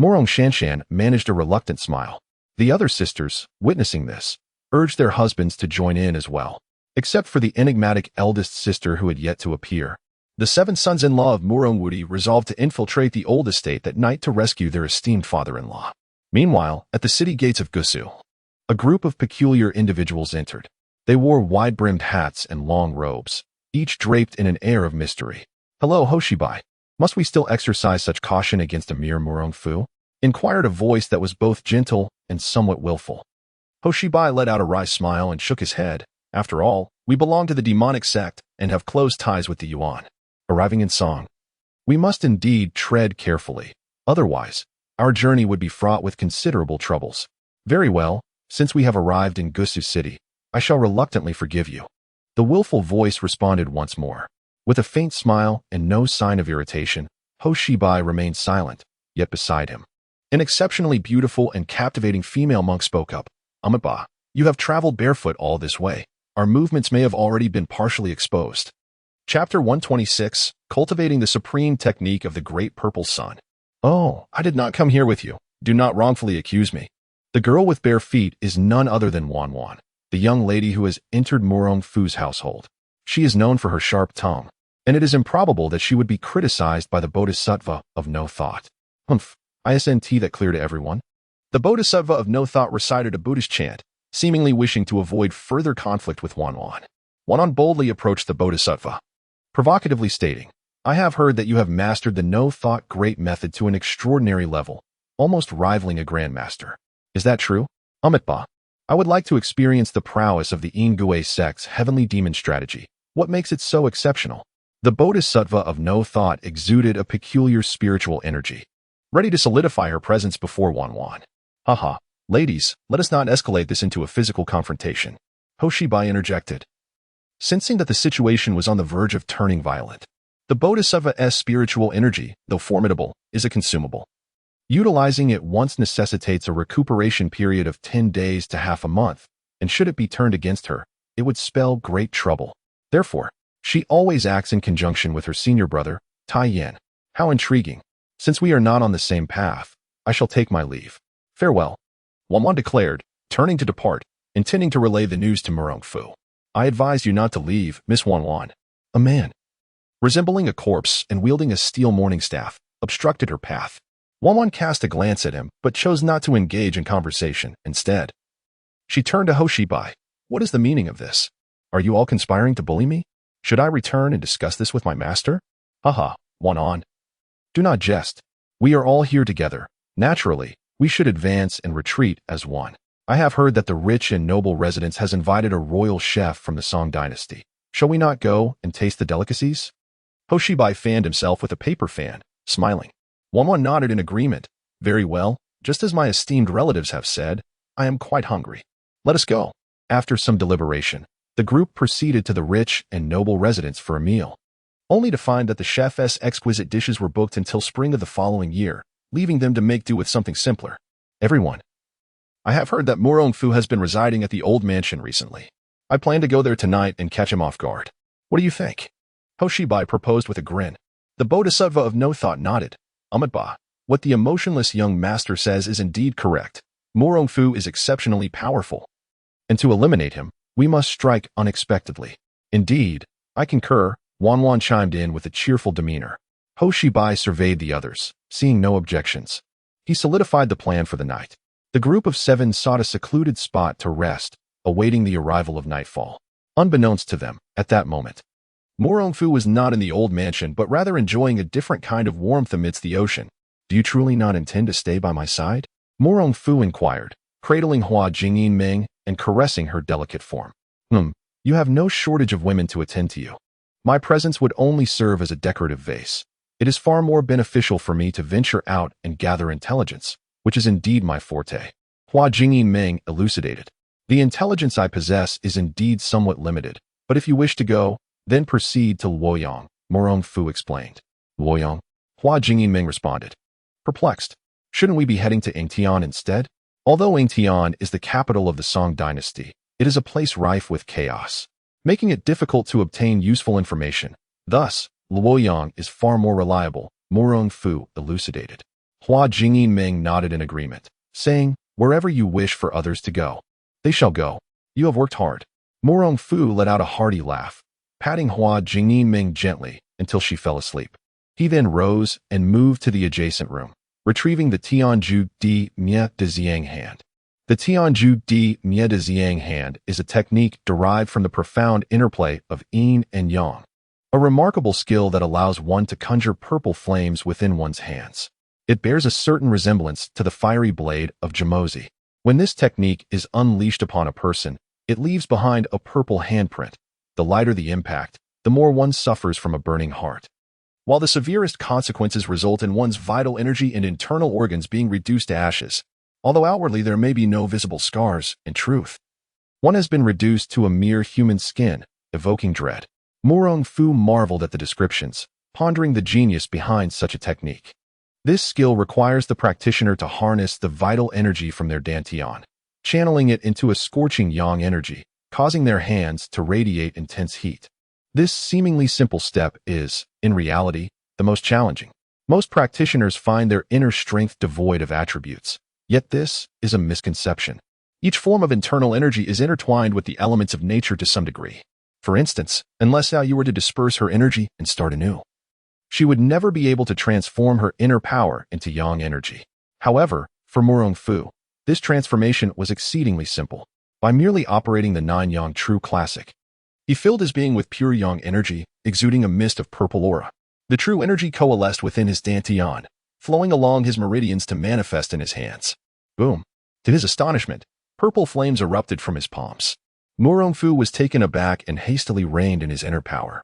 Murong Shanshan managed a reluctant smile. The other sisters, witnessing this, urged their husbands to join in as well, except for the enigmatic eldest sister who had yet to appear. The 7 sons-in-law of Murong Wudi resolved to infiltrate the old estate that night to rescue their esteemed father-in-law. Meanwhile, at the city gates of Gusu, a group of peculiar individuals entered. They wore wide-brimmed hats and long robes, each draped in an air of mystery. "Hello, Hoshibai. Must we still exercise such caution against a mere Murong Fu?" inquired a voice that was both gentle and somewhat willful. Hoshibai let out a wry smile and shook his head. "After all, we belong to the demonic sect and have close ties with the Yuyan." Arriving in Song, we must indeed tread carefully. Otherwise, our journey would be fraught with considerable troubles. "Very well, since we have arrived in Gusu City, I shall reluctantly forgive you." The willful voice responded once more. With a faint smile and no sign of irritation, Hoshibai remained silent, yet beside him, an exceptionally beautiful and captivating female monk spoke up. "Amatba, you have traveled barefoot all this way. Our movements may have already been partially exposed." Chapter 126, Cultivating the Supreme Technique of the Great Purple Sun. "Oh, I did not come here with you. Do not wrongfully accuse me." The girl with bare feet is none other than Wan, the young lady who has entered Murong Fu's household. She is known for her sharp tongue, and it is improbable that she would be criticized by the Bodhisattva of no thought. Humph, isn't that clear to everyone? The Bodhisattva of no thought recited a Buddhist chant, seemingly wishing to avoid further conflict with Wan. Wan boldly approached the Bodhisattva, provocatively stating, "I have heard that you have mastered the no-thought great method to an extraordinary level, almost rivaling a grandmaster. Is that true?" "Amitba, I would like to experience the prowess of the Ingui sect's heavenly demon strategy. What makes it so exceptional?" The Bodhisattva of no thought exuded a peculiar spiritual energy, ready to solidify her presence before Wan. "Haha, ladies, let us not escalate this into a physical confrontation," Hoshibai interjected, sensing that the situation was on the verge of turning violent. The Bodhisattva's spiritual energy, though formidable, is a consumable. Utilizing it once necessitates a recuperation period of 10 days to half a month, and should it be turned against her, it would spell great trouble. Therefore, she always acts in conjunction with her senior brother, Tai Yan. How intriguing. Since we are not on the same path, I shall take my leave. Farewell. Wan declared, turning to depart, intending to relay the news to Murong Fu. "I advise you not to leave, Miss Wan." A man, resembling a corpse and wielding a steel morning staff, obstructed her path. Wan cast a glance at him, but chose not to engage in conversation. Instead, she turned to Hoshibai. "What is the meaning of this? Are you all conspiring to bully me? Should I return and discuss this with my master?" "Haha, Wan. Do not jest. We are all here together. Naturally, we should advance and retreat as one. I have heard that the rich and noble residence has invited a royal chef from the Song dynasty. Shall we not go and taste the delicacies?" Hoshibai fanned himself with a paper fan, smiling. Wan nodded in agreement. "Very well, just as my esteemed relatives have said, I am quite hungry. Let us go." After some deliberation, the group proceeded to the rich and noble residence for a meal, only to find that the chef's exquisite dishes were booked until spring of the following year, leaving them to make do with something simpler. "Everyone, I have heard that Murong Fu has been residing at the old mansion recently. I plan to go there tonight and catch him off guard. What do you think?" Hoshibai proposed with a grin. The Bodhisattva of no thought nodded. "Amitba, what the emotionless young master says is indeed correct. Murong Fu is exceptionally powerful, and to eliminate him, we must strike unexpectedly." "Indeed, I concur," Wan chimed in with a cheerful demeanor. Hoshibai surveyed the others, seeing no objections. He solidified the plan for the night. The group of 7 sought a secluded spot to rest, awaiting the arrival of nightfall. Unbeknownst to them, at that moment, Murong Fu was not in the old mansion but rather enjoying a different kind of warmth amidst the ocean. "Do you truly not intend to stay by my side?" Murong Fu inquired, cradling Hua Jingyin Ming and caressing her delicate form. You have no shortage of women to attend to you. My presence would only serve as a decorative vase. It is far more beneficial for me to venture out and gather intelligence, which is indeed my forte." Hua Jingyin Ming elucidated. "The intelligence I possess is indeed somewhat limited, but if you wish to go, then proceed to Luoyang," Murong Fu explained. "Luoyang?" Hua Jingyin Ming responded, perplexed. "Shouldn't we be heading to Yingtian instead?" Although Yingtian is the capital of the Song dynasty, It is a place rife with chaos, making it difficult to obtain useful information. Thus, Luoyang is far more reliable, Murong Fu elucidated. Hua Jingyin nodded in agreement, saying, "Wherever you wish for others to go, they shall go. You have worked hard." Murong Fu let out a hearty laugh, patting Hua Jingyin gently until she fell asleep. He then rose and moved to the adjacent room, retrieving the Tianju Di Mie de Xiang hand. The Tianju Di Mie de Xiang hand is a technique derived from the profound interplay of yin and yang, a remarkable skill that allows one to conjure purple flames within one's hands. It bears a certain resemblance to the fiery blade of Jamozi. When this technique is unleashed upon a person, it leaves behind a purple handprint. The lighter the impact, the more one suffers from a burning heart, while the severest consequences result in one's vital energy and internal organs being reduced to ashes. Although outwardly there may be no visible scars, in truth, one has been reduced to a mere human skin, evoking dread. Murong Fu marveled at the descriptions, pondering the genius behind such a technique. This skill requires the practitioner to harness the vital energy from their dantian, channeling it into a scorching yang energy, causing their hands to radiate intense heat. This seemingly simple step is, in reality, the most challenging. Most practitioners find their inner strength devoid of attributes. Yet this is a misconception. Each form of internal energy is intertwined with the elements of nature to some degree. For instance, unless you were to disperse her energy and start anew, she would never be able to transform her inner power into yang energy. However, for Murong Fu, this transformation was exceedingly simple. By merely operating the 9-yang true classic, he filled his being with pure yang energy, exuding a mist of purple aura. The true energy coalesced within his dantian, flowing along his meridians to manifest in his hands. Boom! To his astonishment, purple flames erupted from his palms. Murong Fu was taken aback and hastily reined in his inner power,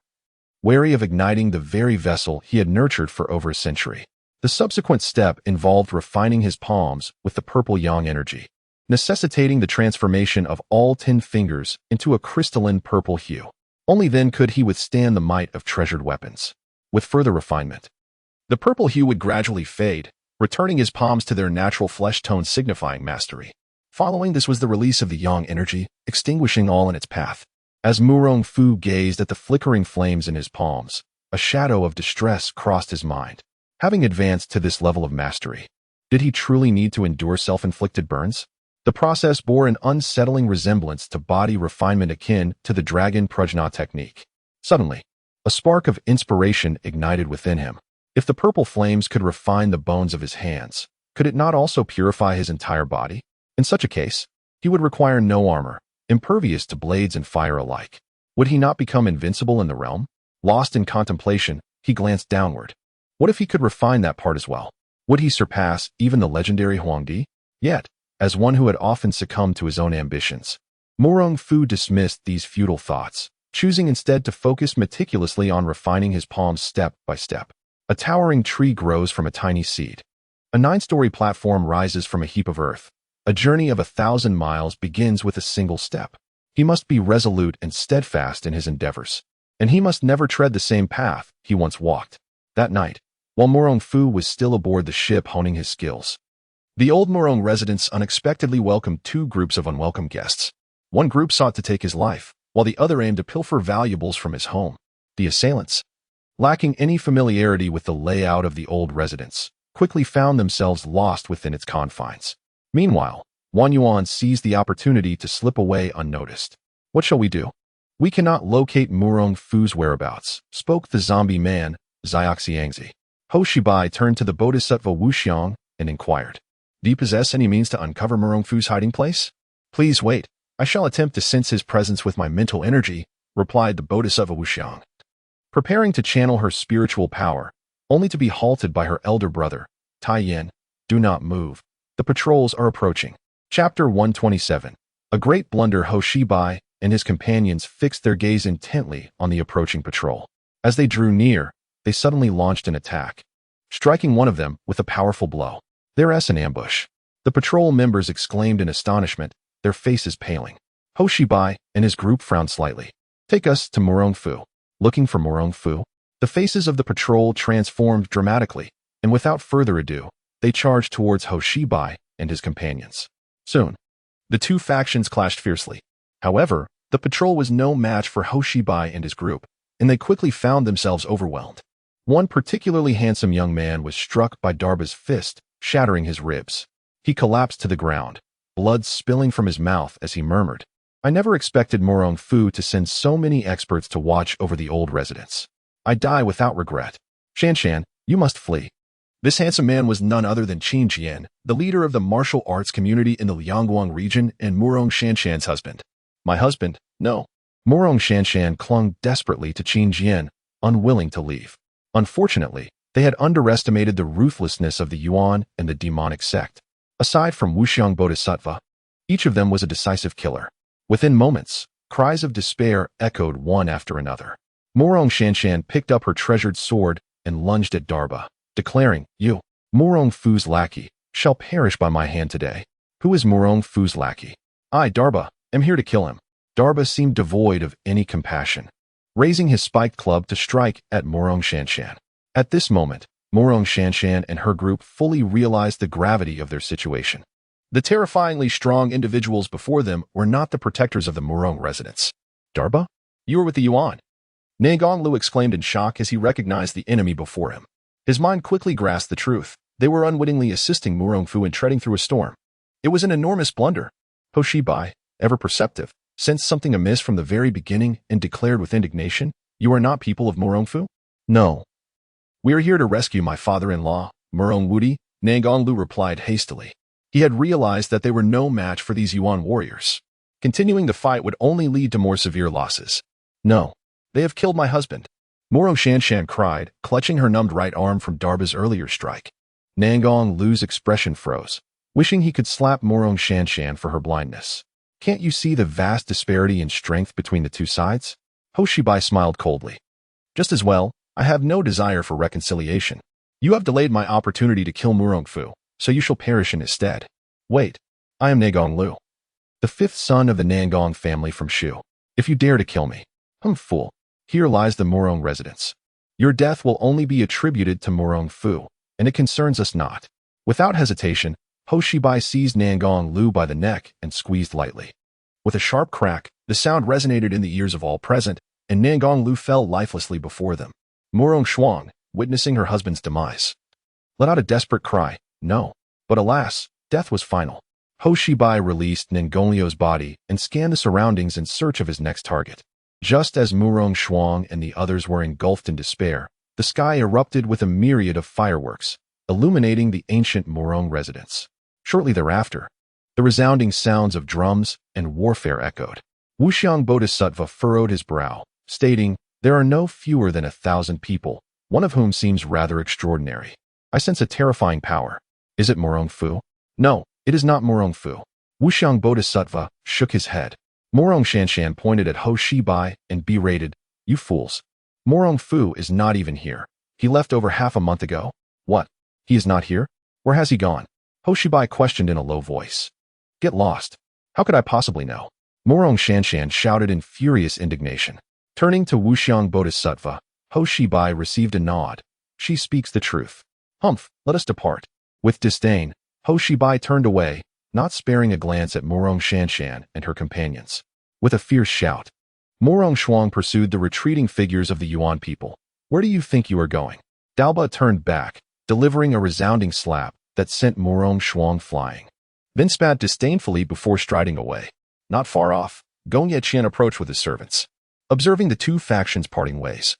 wary of igniting the very vessel he had nurtured for over a century. The subsequent step involved refining his palms with the purple yang energy, necessitating the transformation of all 10 fingers into a crystalline purple hue. Only then could he withstand the might of treasured weapons. With further refinement, the purple hue would gradually fade, returning his palms to their natural flesh tone, signifying mastery. Following this was the release of the yang energy, extinguishing all in its path. As Murong Fu gazed at the flickering flames in his palms, a shadow of distress crossed his mind. Having advanced to this level of mastery, did he truly need to endure self-inflicted burns? The process bore an unsettling resemblance to body refinement akin to the dragon prajna technique. Suddenly, a spark of inspiration ignited within him. If the purple flames could refine the bones of his hands, could it not also purify his entire body? In such a case, he would require no armor, impervious to blades and fire alike. Would he not become invincible in the realm? Lost in contemplation, he glanced downward. What if he could refine that part as well? Would he surpass even the legendary Huangdi? Yet, as one who had often succumbed to his own ambitions, Murong Fu dismissed these futile thoughts, choosing instead to focus meticulously on refining his palms step by step. A towering tree grows from a tiny seed. A 9-story platform rises from a heap of earth. A journey of 1,000 miles begins with a single step. He must be resolute and steadfast in his endeavors, and he must never tread the same path he once walked. That night, while Murong Fu was still aboard the ship honing his skills, the old Murong residents unexpectedly welcomed 2 groups of unwelcome guests. One group sought to take his life, while the other aimed to pilfer valuables from his home. The assailants, lacking any familiarity with the layout of the old residence, quickly found themselves lost within its confines. Meanwhile, Wang Yuan seized the opportunity to slip away unnoticed. "What shall we do? We cannot locate Murong Fu's whereabouts," spoke the zombie man, Xiaoxiangzi. Ho Shibai turned to the Bodhisattva Wuxiang and inquired, "Do you possess any means to uncover Murong Fu's hiding place?" "Please wait. I shall attempt to sense his presence with my mental energy," replied the Bodhisattva Wuxiang, preparing to channel her spiritual power, only to be halted by her elder brother, Tai Yin. "Do not move. The patrols are approaching." Chapter 127. A great blunder. Ho Shibai and his companions fixed their gaze intently on the approaching patrol. As they drew near, they suddenly launched an attack, striking one of them with a powerful blow. "There's an ambush." The patrol members exclaimed in astonishment, their faces paling. Ho Shibai and his group frowned slightly. "Take us to Murong Fu." Looking for Murong Fu? The faces of the patrol transformed dramatically, and without further ado, they charged towards Ho Shibai and his companions. Soon, the 2 factions clashed fiercely. However, the patrol was no match for Hoshibai and his group, and they quickly found themselves overwhelmed. One particularly handsome young man was struck by Darba's fist, shattering his ribs. He collapsed to the ground, blood spilling from his mouth as he murmured, "I never expected Murong Fu to send so many experts to watch over the old residents. I die without regret. Shanshan, you must flee." This handsome man was none other than Qin Jian, the leader of the martial arts community in the Liangguang region and Murong Shanshan's husband. "My husband? No." Murong Shanshan clung desperately to Qin Jian, unwilling to leave. Unfortunately, they had underestimated the ruthlessness of the Yuan and the demonic sect. Aside from Wuxiang Bodhisattva, each of them was a decisive killer. Within moments, cries of despair echoed one after another. Murong Shanshan picked up her treasured sword and lunged at Darba, declaring, "You, Murong Fu's lackey, shall perish by my hand today." "Who is Murong Fu's lackey?" "I, Darba, am here to kill him." Darba seemed devoid of any compassion, raising his spiked club to strike at Murong Shanshan. At this moment, Murong Shanshan and her group fully realized the gravity of their situation. The terrifyingly strong individuals before them were not the protectors of the Murong residents. "Darba? You are with the Yuan?" Nangonglu exclaimed in shock as he recognized the enemy before him. His mind quickly grasped the truth. They were unwittingly assisting Murong Fu in treading through a storm. It was an enormous blunder. Hoshibai, ever perceptive, sensed something amiss from the very beginning and declared with indignation, "You are not people of Murong Fu?" "No. We are here to rescue my father-in-law, Murong Wudi," Nangonglu replied hastily. He had realized that they were no match for these Yuan warriors. Continuing the fight would only lead to more severe losses. "No, they have killed my husband," Murong Shanshan cried, clutching her numbed right arm from Darba's earlier strike. Nangonglu's expression froze, wishing he could slap Murong Shanshan for her blindness. "Can't you see the vast disparity in strength between the two sides?" Hoshibai smiled coldly. "Just as well, I have no desire for reconciliation. You have delayed my opportunity to kill Murong Fu, so you shall perish in his stead. Wait, I am Nangonglu, the fifth son of the Nangong family from Shu. If you dare to kill me, fool, here lies the Murong residence. Your death will only be attributed to Murong Fu, and it concerns us not." Without hesitation, Hoshibai seized Nangonglu by the neck and squeezed lightly. With a sharp crack, the sound resonated in the ears of all present, and Nangonglu fell lifelessly before them. Murong Shuang, witnessing her husband's demise, let out a desperate cry, "No." But alas, death was final. Hoshibai released Nangonglu's body and scanned the surroundings in search of his next target. Just as Murong Shuang and the others were engulfed in despair, the sky erupted with a myriad of fireworks, illuminating the ancient Murong residence. Shortly thereafter, the resounding sounds of drums and warfare echoed. Wuxiang Bodhisattva furrowed his brow, stating, "There are no fewer than 1,000 people, one of whom seems rather extraordinary. I sense a terrifying power. Is it Murong Fu?" "No, it is not Murong Fu." Wuxiang Bodhisattva shook his head. Murong Shanshan pointed at Hoshibai and berated, "You fools. Murong Fu is not even here. He left over half a month ago." "What? He is not here? Where has he gone?" Hoshibai questioned in a low voice. "Get lost. How could I possibly know?" Murong Shanshan shouted in furious indignation. Turning to Wuxiang Bodhisattva, Hoshibai received a nod. "She speaks the truth. Let us depart." With disdain, Hoshibai turned away, not sparing a glance at Murong Shanshan and her companions. With a fierce shout, Murong Shuang pursued the retreating figures of the Yuan people. "Where do you think you are going?" Dalba turned back, delivering a resounding slap that sent Murong Shuang flying, then spat disdainfully before striding away. Not far off, Gong Yeqian approached with his servants. Observing the two factions parting ways,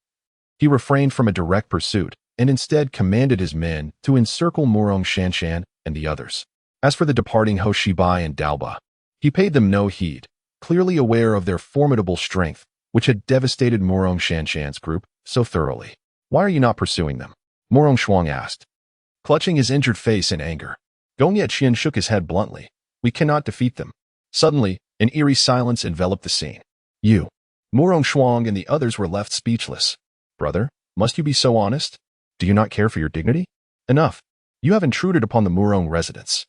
he refrained from a direct pursuit and instead commanded his men to encircle Murong Shanshan and the others. As for the departing Hoshibai and Dalba, he paid them no heed, clearly aware of their formidable strength, which had devastated Murong Shanshan's group so thoroughly. "Why are you not pursuing them?" Murong Shuang asked, clutching his injured face in anger. Gong Yeqian shook his head bluntly. "We cannot defeat them." Suddenly, an eerie silence enveloped the scene. "You." Murong Shuang and the others were left speechless. "Brother, must you be so honest? Do you not care for your dignity? Enough. You have intruded upon the Murong residence.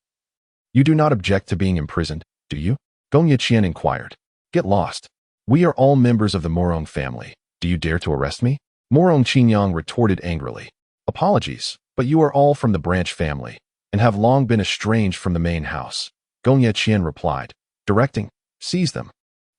You do not object to being imprisoned, do you?" Gong Yeqian inquired. "Get lost. We are all members of the Murong family. Do you dare to arrest me?" Murong Qinyang retorted angrily. "Apologies, but you are all from the branch family, and have long been estranged from the main house." Gong Yeqian replied, directing, "Seize them."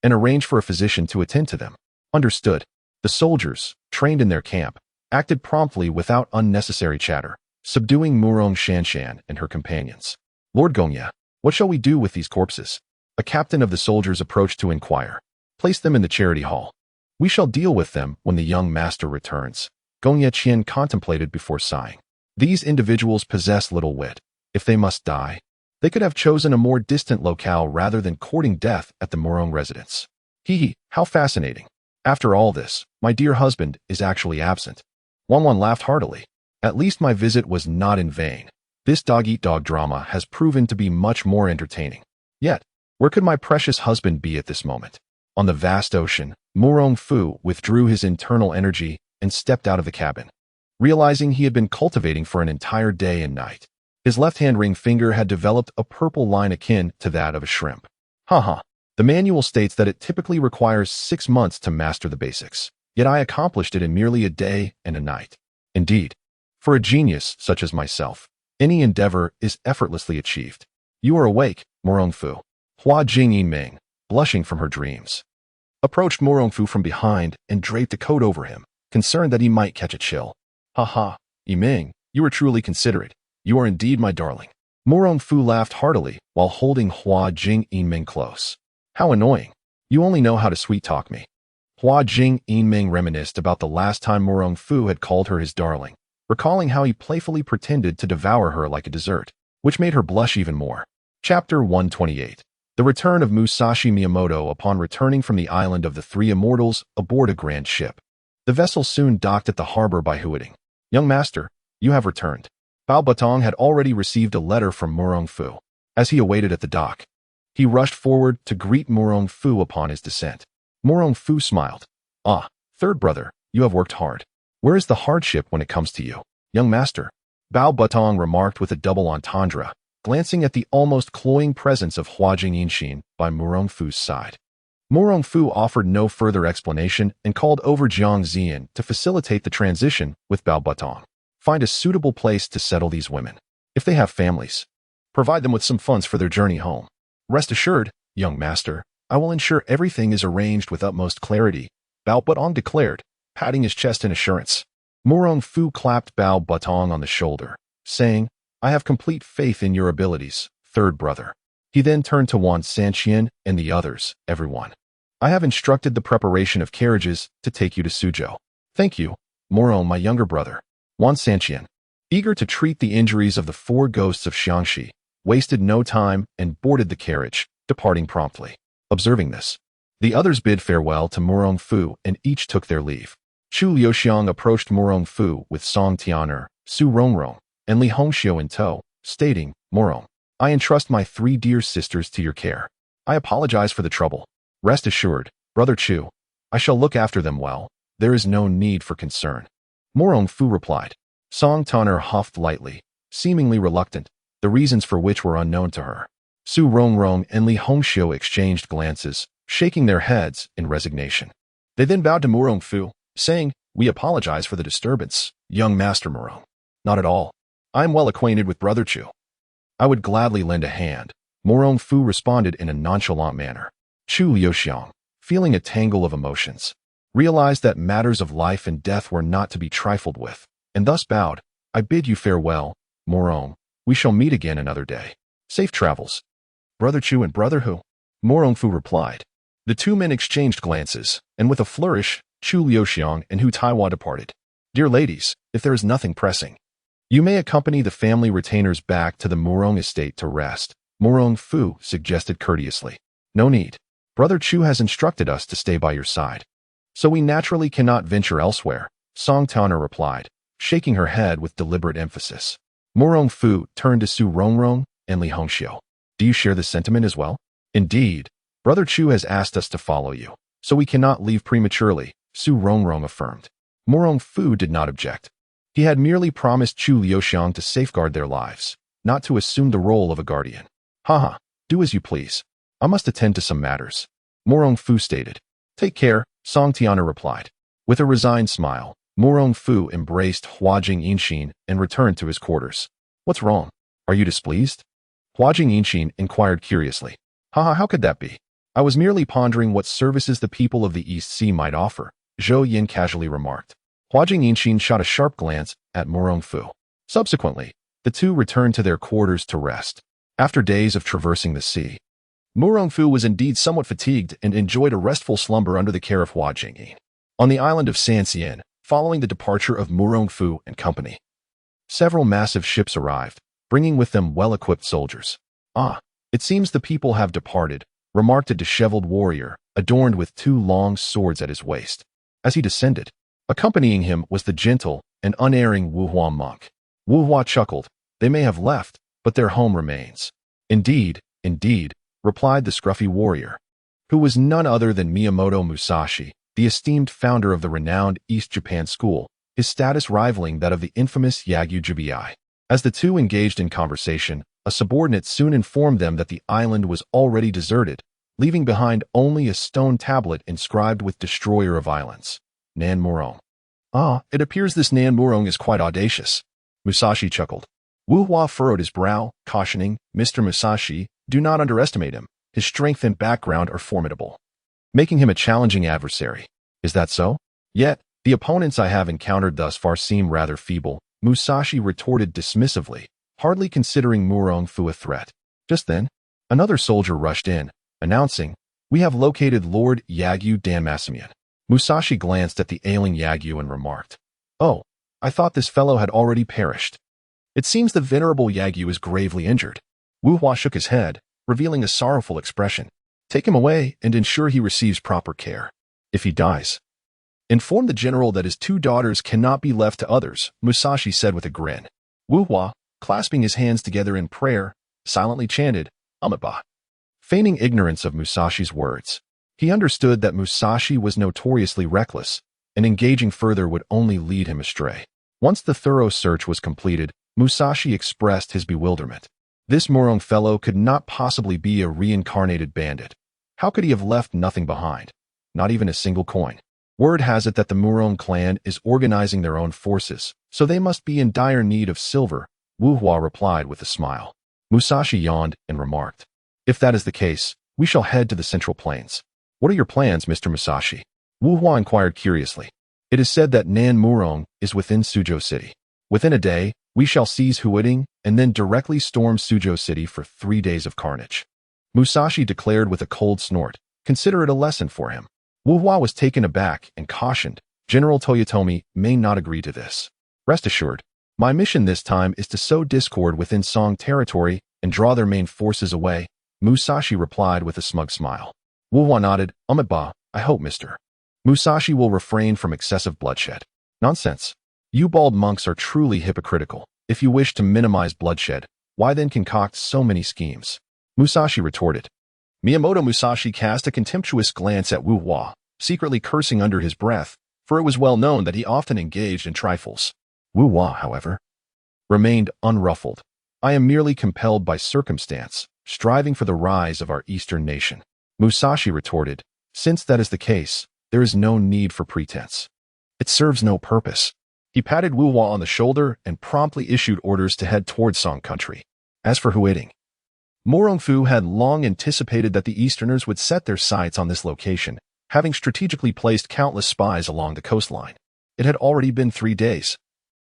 and arrange for a physician to attend to them. Understood. The soldiers, trained in their camp, acted promptly without unnecessary chatter, subduing Murong Shanshan and her companions. Lord Gongya, what shall we do with these corpses? A captain of the soldiers approached to inquire. Place them in the charity hall. We shall deal with them when the young master returns. Gongya Qian contemplated before sighing. These individuals possess little wit. If they must die, they could have chosen a more distant locale rather than courting death at the Murong residence. Hee, how fascinating. After all this, my dear husband is actually absent. Wang laughed heartily. At least my visit was not in vain. This dog-eat-dog drama has proven to be much more entertaining. Yet, where could my precious husband be at this moment? On the vast ocean, Murong Fu withdrew his internal energy and stepped out of the cabin, realizing he had been cultivating for an entire day and night. His left-hand ring finger had developed a purple line akin to that of a shrimp. Haha. The manual states that it typically requires 6 months to master the basics, yet I accomplished it in merely a day and a night. Indeed, for a genius such as myself, any endeavor is effortlessly achieved. You are awake, Murong Fu. Hua Jing Yiming, blushing from her dreams, approached Murong Fu from behind and draped a coat over him, concerned that he might catch a chill. Ha, Yiming, you are truly considerate. You are indeed my darling. Murong Fu laughed heartily while holding Hua Jing Yiming close. How annoying. You only know how to sweet-talk me. Hua Jing Yiming reminisced about the last time Murong Fu had called her his darling, recalling how he playfully pretended to devour her like a dessert, which made her blush even more. Chapter 128. The return of Musashi Miyamoto upon returning from the island of the Three Immortals aboard a grand ship. The vessel soon docked at the harbor by Huiting. Young master, you have returned. Bao Batong had already received a letter from Murong Fu. As he awaited at the dock, he rushed forward to greet Murong Fu upon his descent. Murong Fu smiled. Ah, third brother, you have worked hard. Where is the hardship when it comes to you, young master? Bao Batong remarked with a double entendre, glancing at the almost cloying presence of Hua Jing Yinshin by Murong Fu's side. Murong Fu offered no further explanation and called over Jiang Ziyan to facilitate the transition with Bao Batong. Find a suitable place to settle these women. If they have families, provide them with some funds for their journey home. Rest assured, young master, I will ensure everything is arranged with utmost clarity, Bao Batong declared, patting his chest in assurance. Murong Fu clapped Bao Batong on the shoulder, saying, I have complete faith in your abilities, third brother. He then turned to Wan Sanqian and the others, everyone. I have instructed the preparation of carriages to take you to Suzhou. Thank you, Murong, my younger brother. Wan Sanqian, eager to treat the injuries of the 4 ghosts of Xiangxi, wasted no time and boarded the carriage, departing promptly. Observing this, the others bid farewell to Murong Fu and each took their leave. Chu Liuxiang approached Murong Fu with Song Tian'er, Su Rongrong, and Li Hongxiu in tow, stating, Murong, I entrust my 3 dear sisters to your care. I apologize for the trouble. Rest assured, Brother Chu, I shall look after them well. There is no need for concern. Murong Fu replied. Song Tian'er huffed lightly, seemingly reluctant, the reasons for which were unknown to her. Su Rongrong and Li Hongxiu exchanged glances, shaking their heads in resignation. They then bowed to Murong Fu, saying, We apologize for the disturbance, young Master Murong. Not at all. I am well acquainted with Brother Chu. I would gladly lend a hand. Murong Fu responded in a nonchalant manner. Chu Liuxiang, feeling a tangle of emotions, realized that matters of life and death were not to be trifled with, and thus bowed. I bid you farewell, Murong. We shall meet again another day. Safe travels. Brother Chu and Brother Hu? Murong Fu replied. The 2 men exchanged glances, and with a flourish, Chu Liuxiang and Hu Taiwa departed. Dear ladies, if there is nothing pressing, you may accompany the family retainers back to the Murong estate to rest, Murong Fu suggested courteously. No need. Brother Chu has instructed us to stay by your side. So we naturally cannot venture elsewhere, Song Tian'er replied, shaking her head with deliberate emphasis. Murong Fu turned to Su Rongrong and Li Hongxiu. Do you share this sentiment as well? Indeed. Brother Chu has asked us to follow you, so we cannot leave prematurely, Su Rongrong affirmed. Murong Fu did not object. He had merely promised Chu Liuxiang to safeguard their lives, not to assume the role of a guardian. Haha, do as you please. I must attend to some matters, Murong Fu stated. Take care, Song Tian'er replied. With a resigned smile, Murong Fu embraced Hua Jing Yinshin and returned to his quarters. What's wrong? Are you displeased? Hua Jing Yinshin inquired curiously. Haha, how could that be? I was merely pondering what services the people of the East Sea might offer, Zhou Yin casually remarked. Hua Jingyinshin shot a sharp glance at Murong Fu. Subsequently, the two returned to their quarters to rest. After days of traversing the sea, Murong Fu was indeed somewhat fatigued and enjoyed a restful slumber under the care of Hua Jingyin. On the island of Sanxian, following the departure of Murong Fu and company, several massive ships arrived, bringing with them well-equipped soldiers. Ah, it seems the people have departed, remarked a disheveled warrior, adorned with two long swords at his waist. As he descended, accompanying him was the gentle and unerring Wuhua monk. Wuhua chuckled. They may have left, but their home remains. Indeed, indeed, replied the scruffy warrior, who was none other than Miyamoto Musashi, the esteemed founder of the renowned East Japan School, his status rivaling that of the infamous Yagyu Jibai. As the two engaged in conversation, a subordinate soon informed them that the island was already deserted, leaving behind only a stone tablet inscribed with Destroyer of Islands, Nan Murong. Ah, it appears this Nan Murong is quite audacious. Musashi chuckled. Wuhua furrowed his brow, cautioning, Mr. Musashi, do not underestimate him. His strength and background are formidable, making him a challenging adversary. Is that so? Yet, the opponents I have encountered thus far seem rather feeble, Musashi retorted dismissively, hardly considering Murong Fu a threat. Just then, another soldier rushed in, announcing, we have located Lord Yagyu Danmasamian. Musashi glanced at the ailing Yagyu and remarked, oh, I thought this fellow had already perished. It seems the venerable Yagyu is gravely injured. Wuhua shook his head, revealing a sorrowful expression. Take him away and ensure he receives proper care. If he dies, inform the general that his two daughters cannot be left to others, Musashi said with a grin. Wuhua, clasping his hands together in prayer, silently chanted, Amitabha. Feigning ignorance of Musashi's words, he understood that Musashi was notoriously reckless, and engaging further would only lead him astray. Once the thorough search was completed, Musashi expressed his bewilderment. This Murong fellow could not possibly be a reincarnated bandit. How could he have left nothing behind? Not even a single coin. Word has it that the Murong clan is organizing their own forces, so they must be in dire need of silver, Wuhua replied with a smile. Musashi yawned and remarked, if that is the case, we shall head to the Central Plains. What are your plans, Mr. Musashi? Wuhua inquired curiously. It is said that Nan Murong is within Suzhou City. Within a day, we shall seize Huading and then directly storm Suzhou City for 3 days of carnage. Musashi declared with a cold snort, consider it a lesson for him. Wuhua was taken aback and cautioned, General Toyotomi may not agree to this. Rest assured, my mission this time is to sow discord within Song territory and draw their main forces away, Musashi replied with a smug smile. Wuhua nodded, Amitabha, I hope, Mr. Musashi will refrain from excessive bloodshed. Nonsense. You bald monks are truly hypocritical. If you wish to minimize bloodshed, why then concoct so many schemes? Musashi retorted. Miyamoto Musashi cast a contemptuous glance at Wuhua, secretly cursing under his breath, for it was well known that he often engaged in trifles. Wuhua, however, remained unruffled. I am merely compelled by circumstance, striving for the rise of our Eastern nation. Musashi retorted, since that is the case, there is no need for pretense. It serves no purpose. He patted Wuhua on the shoulder and promptly issued orders to head towards Song country. As for Huading, Murong Fu had long anticipated that the Easterners would set their sights on this location, having strategically placed countless spies along the coastline. It had already been 3 days.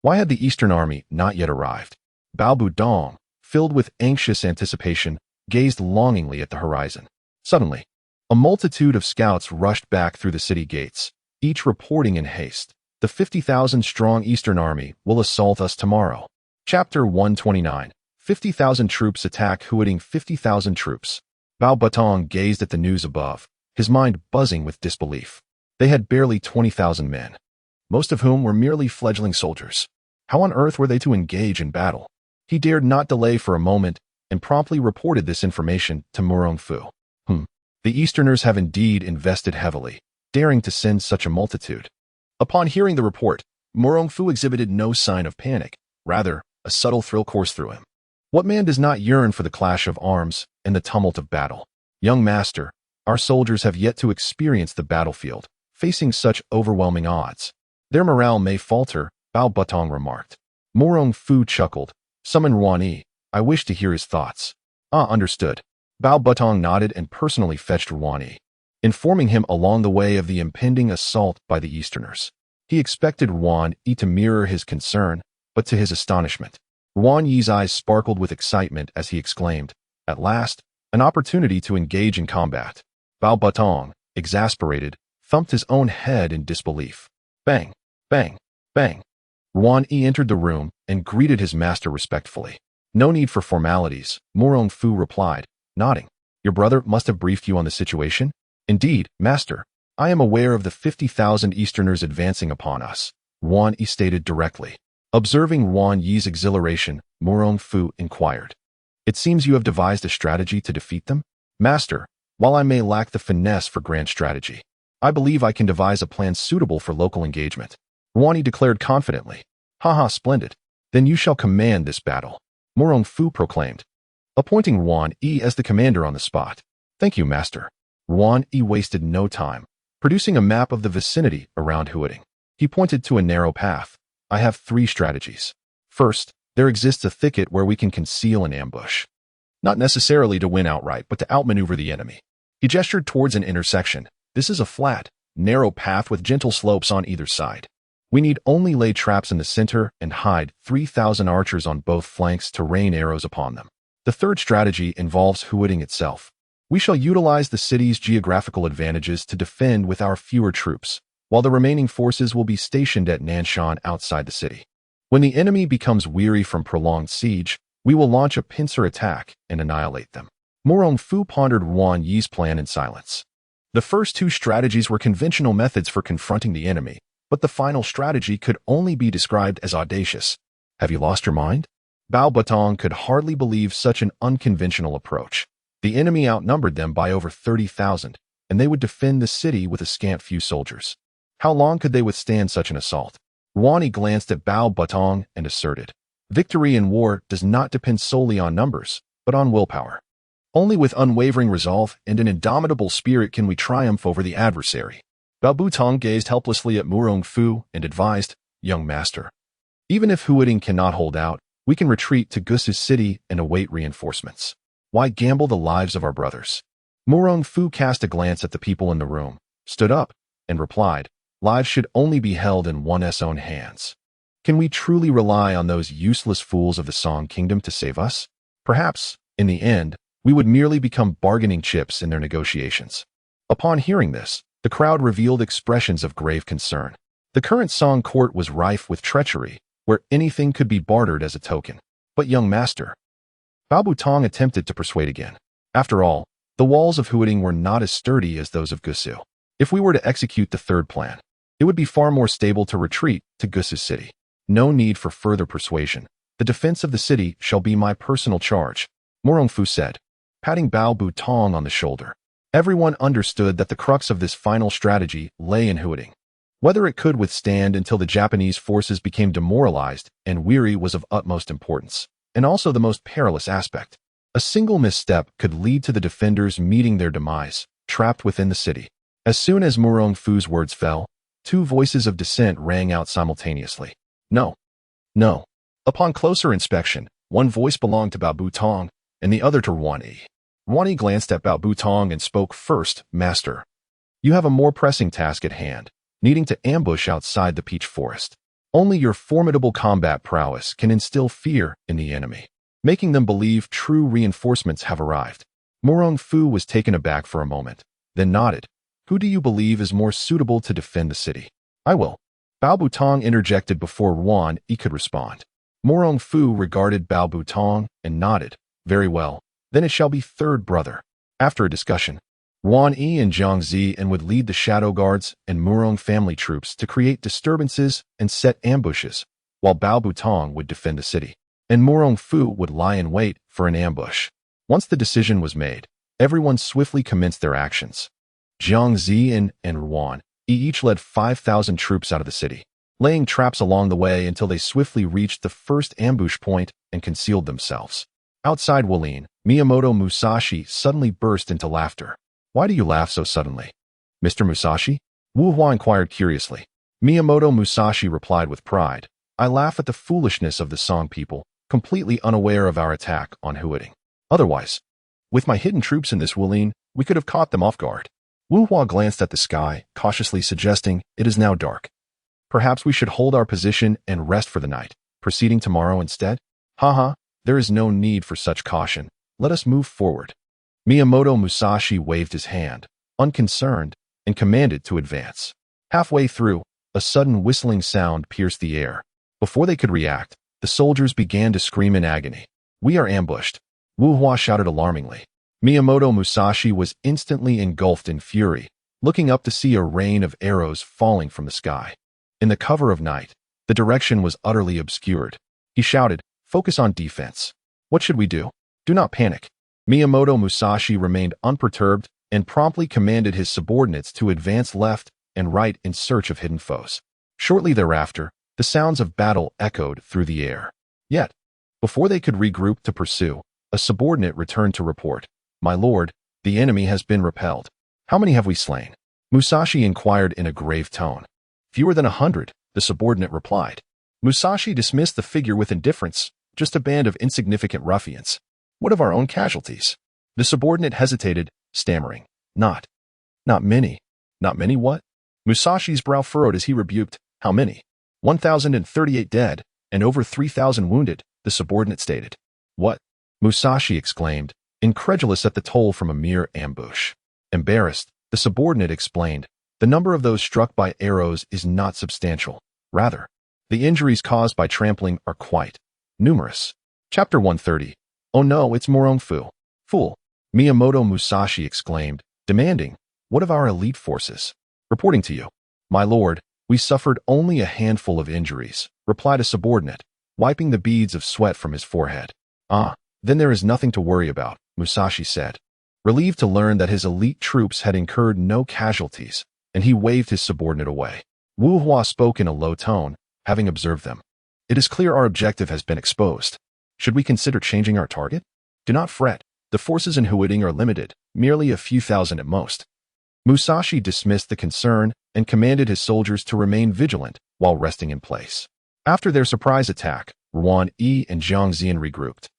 Why had the Eastern army not yet arrived? Bao Budong, filled with anxious anticipation, gazed longingly at the horizon. Suddenly, a multitude of scouts rushed back through the city gates, each reporting in haste. The 50,000-strong Eastern Army will assault us tomorrow. Chapter 129. 50,000 troops attack Huading. 50,000 troops. Bao Batong gazed at the news above, his mind buzzing with disbelief. They had barely 20,000 men, most of whom were merely fledgling soldiers. How on earth were they to engage in battle? He dared not delay for a moment and promptly reported this information to Murong Fu. The Easterners have indeed invested heavily, daring to send such a multitude. Upon hearing the report, Murong Fu exhibited no sign of panic. Rather, a subtle thrill coursed through him. What man does not yearn for the clash of arms and the tumult of battle? Young master, our soldiers have yet to experience the battlefield, facing such overwhelming odds. Their morale may falter, Bao Batong remarked. Murong Fu chuckled. Summon Ruan Yi. I wish to hear his thoughts. Ah, understood. Bao Butong nodded and personally fetched Wang, informing him along the way of the impending assault by the Easterners. He expected Wang to mirror his concern, but to his astonishment, Wang Yi's eyes sparkled with excitement as he exclaimed, "At last, an opportunity to engage in combat." Bao Butong, exasperated, thumped his own head in disbelief. Bang, bang, bang. Wang Yi entered the room and greeted his master respectfully. "No need for formalities," Murong Fu replied, nodding. "Your brother must have briefed you on the situation?" "Indeed, master. I am aware of the 50,000 Easterners advancing upon us," Wang Yi stated directly. Observing Wang Yi's exhilaration, Murong Fu inquired, "It seems you have devised a strategy to defeat them?" "Master, while I may lack the finesse for grand strategy, I believe I can devise a plan suitable for local engagement," Wang Yi declared confidently. "Haha, splendid. Then you shall command this battle," Murong Fu proclaimed, appointing Wang Yi as the commander on the spot. "Thank you, master." Wang Yi wasted no time, producing a map of the vicinity around Huading. He pointed to a narrow path. "I have 3 strategies. First, there exists a thicket where we can conceal an ambush. Not necessarily to win outright, but to outmaneuver the enemy." He gestured towards an intersection. "This is a flat, narrow path with gentle slopes on either side. We need only lay traps in the center and hide 3,000 archers on both flanks to rain arrows upon them." The third strategy involves Huading itself. We shall utilize the city's geographical advantages to defend with our fewer troops, while the remaining forces will be stationed at Nanshan outside the city. When the enemy becomes weary from prolonged siege, we will launch a pincer attack and annihilate them. Murong Fu pondered Wang Yi's plan in silence. The first 2 strategies were conventional methods for confronting the enemy, but the final strategy could only be described as audacious. "Have you lost your mind?" Bao Butong could hardly believe such an unconventional approach. The enemy outnumbered them by over 30,000, and they would defend the city with a scant few soldiers. How long could they withstand such an assault? Wang Yi glanced at Bao Butong and asserted, "Victory in war does not depend solely on numbers, but on willpower. Only with unwavering resolve and an indomitable spirit can we triumph over the adversary." Bao Butong gazed helplessly at Murong Fu and advised, "Young master, even if Huading cannot hold out, we can retreat to Gusu's city and await reinforcements. Why gamble the lives of our brothers?" Murong Fu cast a glance at the people in the room, stood up, and replied, "Lives should only be held in one's own hands. Can we truly rely on those useless fools of the Song Kingdom to save us? Perhaps, in the end, we would merely become bargaining chips in their negotiations." Upon hearing this, the crowd revealed expressions of grave concern. The current Song court was rife with treachery, where anything could be bartered as a token. "But young master," Bao Butong attempted to persuade again. "After all, the walls of Huading were not as sturdy as those of Gusu. If we were to execute the third plan, it would be far more stable to retreat to Gusu's city. No need for further persuasion. The defense of the city shall be my personal charge," Murong Fu said, patting Bao Butong on the shoulder. Everyone understood that the crux of this final strategy lay in Huading. Whether it could withstand until the Japanese forces became demoralized and weary was of utmost importance, and also the most perilous aspect. A single misstep could lead to the defenders meeting their demise, trapped within the city. As soon as Murong Fu's words fell, 2 voices of dissent rang out simultaneously. "No. No." Upon closer inspection, one voice belonged to Bao Butong and the other to Wang Yi. Wang Yi glanced at Bao Butong and spoke first, "Master, you have a more pressing task at hand, needing to ambush outside the peach forest. Only your formidable combat prowess can instill fear in the enemy, making them believe true reinforcements have arrived." Murong Fu was taken aback for a moment, then nodded. "Who do you believe is more suitable to defend the city?" "I will." Bao Butong interjected before Wang Yi could respond. Murong Fu regarded Bao Butong and nodded. "Very well, then it shall be third brother." After a discussion, Wang Yi and Zhang Ziyan would lead the Shadow Guards and Murong family troops to create disturbances and set ambushes, while Bao Butong would defend the city, and Murong Fu would lie in wait for an ambush. Once the decision was made, everyone swiftly commenced their actions. Zhang Ziyan and Wang Yi each led 5,000 troops out of the city, laying traps along the way until they swiftly reached the first ambush point and concealed themselves. Outside Wulin, Miyamoto Musashi suddenly burst into laughter. "Why do you laugh so suddenly, Mr. Musashi?" Wu Hua inquired curiously. Miyamoto Musashi replied with pride, "I laugh at the foolishness of the Song people, completely unaware of our attack on Huading. Otherwise, With my hidden troops in this Wuling, we could have caught them off guard. Wu Hua glanced at the sky, cautiously suggesting, it is now dark. Perhaps we should hold our position and rest for the night, proceeding tomorrow instead? Haha, there is no need for such caution. Let us move forward. Miyamoto Musashi waved his hand, unconcerned, and commanded to advance. Halfway through, a sudden whistling sound pierced the air. Before they could react, the soldiers began to scream in agony. We are ambushed, Wu Hua shouted alarmingly. Miyamoto Musashi was instantly engulfed in fury, looking up to see a rain of arrows falling from the sky. In the cover of night, the direction was utterly obscured. He shouted, focus on defense. What should we do? Do not panic. Miyamoto Musashi remained unperturbed and promptly commanded his subordinates to advance left and right in search of hidden foes. Shortly thereafter, the sounds of battle echoed through the air. Yet, before they could regroup to pursue, a subordinate returned to report, My lord, the enemy has been repelled. How many have we slain? Musashi inquired in a grave tone. Fewer than 100, the subordinate replied. Musashi dismissed the figure with indifference, just a band of insignificant ruffians. What of our own casualties? The subordinate hesitated, stammering. Not many. Not many what? Musashi's brow furrowed as he rebuked. How many? 1,038 dead, and over 3,000 wounded, the subordinate stated. What? Musashi exclaimed, incredulous at the toll from a mere ambush. Embarrassed, the subordinate explained, the number of those struck by arrows is not substantial. Rather, the injuries caused by trampling are quite numerous. Chapter 130. Oh no, it's Murong Fu. Fool. Miyamoto Musashi exclaimed, demanding, what of our elite forces? Reporting to you. My lord, we suffered only a handful of injuries, replied a subordinate, wiping the beads of sweat from his forehead. Ah, then there is nothing to worry about, Musashi said, relieved to learn that his elite troops had incurred no casualties, and he waved his subordinate away. Wu Hua spoke in a low tone, having observed them. It is clear our objective has been exposed. Should we consider changing our target? Do not fret. The forces in Huading are limited, merely a few thousand at most. Musashi dismissed the concern and commanded his soldiers to remain vigilant while resting in place. After their surprise attack, Yuyan and Jiang Zian regrouped.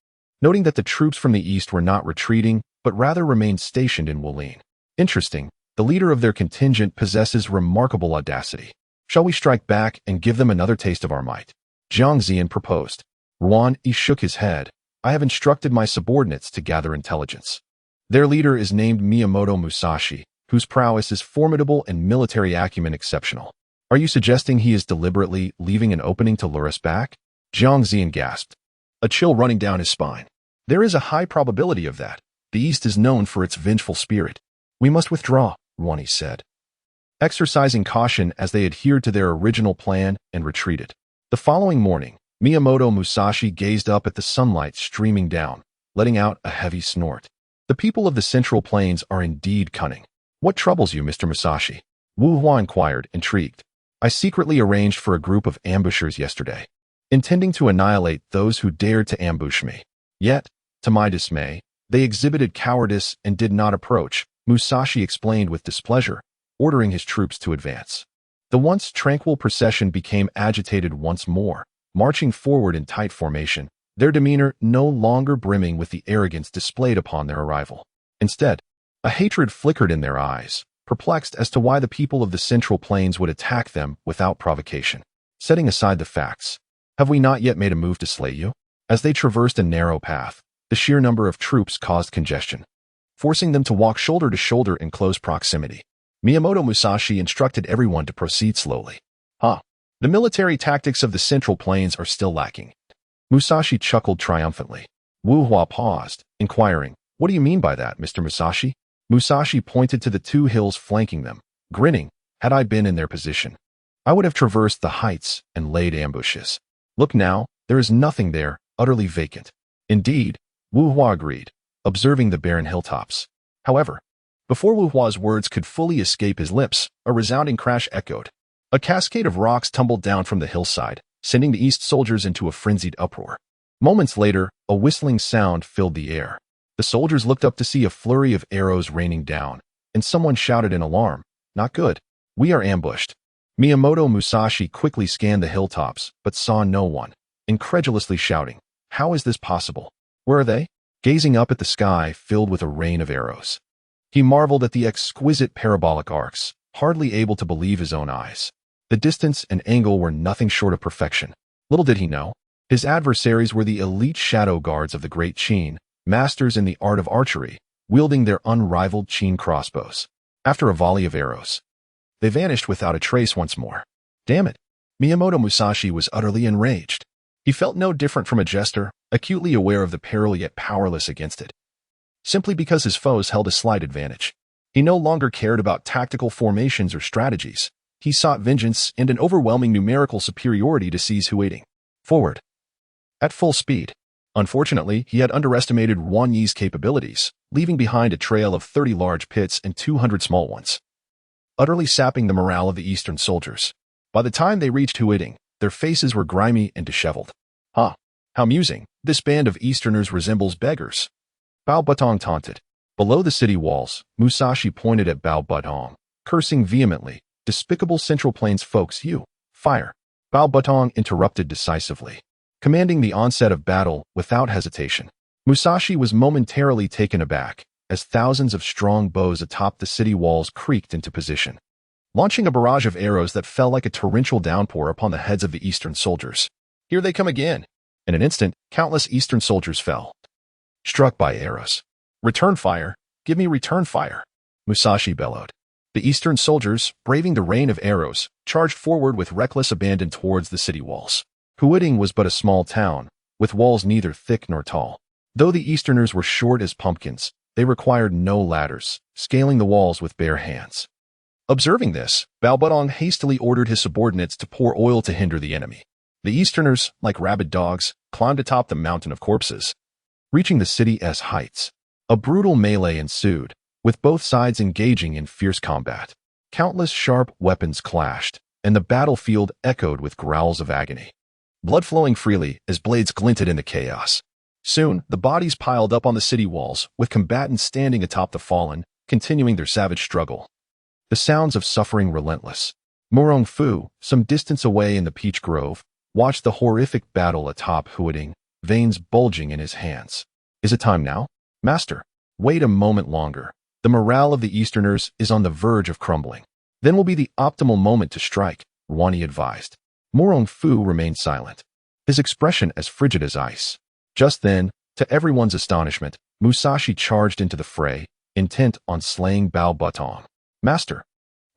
Noting that the troops from the east were not retreating, but rather remained stationed in Wuling. Interesting, the leader of their contingent possesses remarkable audacity. Shall we strike back and give them another taste of our might? Jiang Zian proposed. Yuyan shook his head. I have instructed my subordinates to gather intelligence. Their leader is named Miyamoto Musashi, whose prowess is formidable and military acumen exceptional. Are you suggesting he is deliberately leaving an opening to lure us back? Jiang Zian gasped, a chill running down his spine. There is a high probability of that. The East is known for its vengeful spirit. We must withdraw, Yuan said, exercising caution as they adhered to their original plan and retreated. The following morning, Miyamoto Musashi gazed up at the sunlight streaming down, letting out a heavy snort. The people of the Central Plains are indeed cunning. What troubles you, Mr. Musashi? Wu Hua inquired, intrigued. I secretly arranged for a group of ambushers yesterday, intending to annihilate those who dared to ambush me. Yet, to my dismay, they exhibited cowardice and did not approach, Musashi explained with displeasure, ordering his troops to advance. The once tranquil procession became agitated once more, marching forward in tight formation, their demeanor no longer brimming with the arrogance displayed upon their arrival. Instead, a hatred flickered in their eyes, perplexed as to why the people of the Central Plains would attack them without provocation. Setting aside the facts, have we not yet made a move to slay you? As they traversed a narrow path, the sheer number of troops caused congestion, forcing them to walk shoulder to shoulder in close proximity. Miyamoto Musashi instructed everyone to proceed slowly. The military tactics of the Central Plains are still lacking. Musashi chuckled triumphantly. Wu Hua paused, inquiring, what do you mean by that, Mr. Musashi? Musashi pointed to the two hills flanking them, grinning. Had I been in their position, I would have traversed the heights and laid ambushes. Look now, there is nothing there, utterly vacant. Indeed, Wu Hua agreed, observing the barren hilltops. However, before Wu Hua's words could fully escape his lips, a resounding crash echoed. A cascade of rocks tumbled down from the hillside, sending the East soldiers into a frenzied uproar. Moments later, a whistling sound filled the air. The soldiers looked up to see a flurry of arrows raining down, and someone shouted in alarm, not good. We are ambushed. Miyamoto Musashi quickly scanned the hilltops, but saw no one, incredulously shouting, how is this possible? Where are they? gazing up at the sky filled with a rain of arrows. He marveled at the exquisite parabolic arcs, hardly able to believe his own eyes. The distance and angle were nothing short of perfection. Little did he know, his adversaries were the elite shadow guards of the great Qin, masters in the art of archery, wielding their unrivaled Qin crossbows. After a volley of arrows, they vanished without a trace once more. Damn it! Miyamoto Musashi was utterly enraged. He felt no different from a jester, acutely aware of the peril yet powerless against it. Simply because his foes held a slight advantage. He no longer cared about tactical formations or strategies. He sought vengeance and an overwhelming numerical superiority to seize Huiting. Forward. At full speed. Unfortunately, he had underestimated Wang Yi's capabilities, leaving behind a trail of 30 large pits and 200 small ones, utterly sapping the morale of the eastern soldiers. By the time they reached Huiting, their faces were grimy and disheveled. Huh, how amusing, this band of Easterners resembles beggars. Bao Butong taunted. Below the city walls, Musashi pointed at Bao Butong, cursing vehemently. Despicable Central Plains folks, you, fire. Bao Butong interrupted decisively, commanding the onset of battle without hesitation. Musashi was momentarily taken aback as thousands of strong bows atop the city walls creaked into position, launching a barrage of arrows that fell like a torrential downpour upon the heads of the Eastern soldiers. Here they come again. In an instant, countless Eastern soldiers fell, struck by arrows. Return fire! Give me return fire! Musashi bellowed. The Eastern soldiers, braving the rain of arrows, charged forward with reckless abandon towards the city walls. Huiting was but a small town, with walls neither thick nor tall. Though the Easterners were short as pumpkins, they required no ladders, scaling the walls with bare hands. Observing this, Bao Butong hastily ordered his subordinates to pour oil to hinder the enemy. The Easterners, like rabid dogs, climbed atop the mountain of corpses, reaching the city's heights. A brutal melee ensued, with both sides engaging in fierce combat. Countless sharp weapons clashed, and the battlefield echoed with growls of agony. Blood flowing freely as blades glinted in the chaos. Soon, the bodies piled up on the city walls, with combatants standing atop the fallen, continuing their savage struggle. The sounds of suffering relentless. Murong Fu, some distance away in the peach grove, watched the horrific battle atop Huiting, veins bulging in his hands. Is it time now? Master, wait a moment longer. The morale of the Easterners is on the verge of crumbling. Then will be the optimal moment to strike, Wang Yi advised. Murong Fu remained silent, his expression as frigid as ice. Just then, to everyone's astonishment, Musashi charged into the fray, intent on slaying Bao Butong. Master,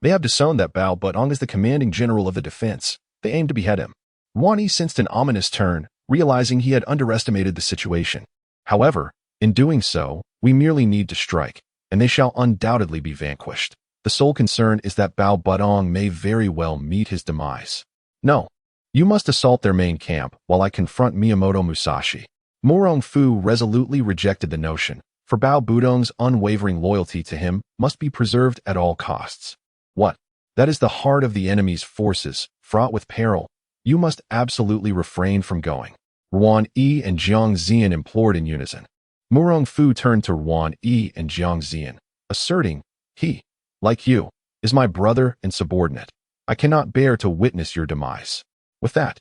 they have disowned that Bao Butong is the commanding general of the defense. They aim to behead him. Wang Yi sensed an ominous turn, realizing he had underestimated the situation. However, in doing so, we merely need to strike, and they shall undoubtedly be vanquished. The sole concern is that Bao Butong may very well meet his demise. No, you must assault their main camp while I confront Miyamoto Musashi. Murong Fu resolutely rejected the notion, for Bao Butong's unwavering loyalty to him must be preserved at all costs. What? That is the heart of the enemy's forces, fraught with peril. You must absolutely refrain from going. Wang Yi and Jiang Zian implored in unison. Murong Fu turned to Wang Yi and Jiang Zian, asserting, he, like you, is my brother and subordinate. I cannot bear to witness your demise. With that,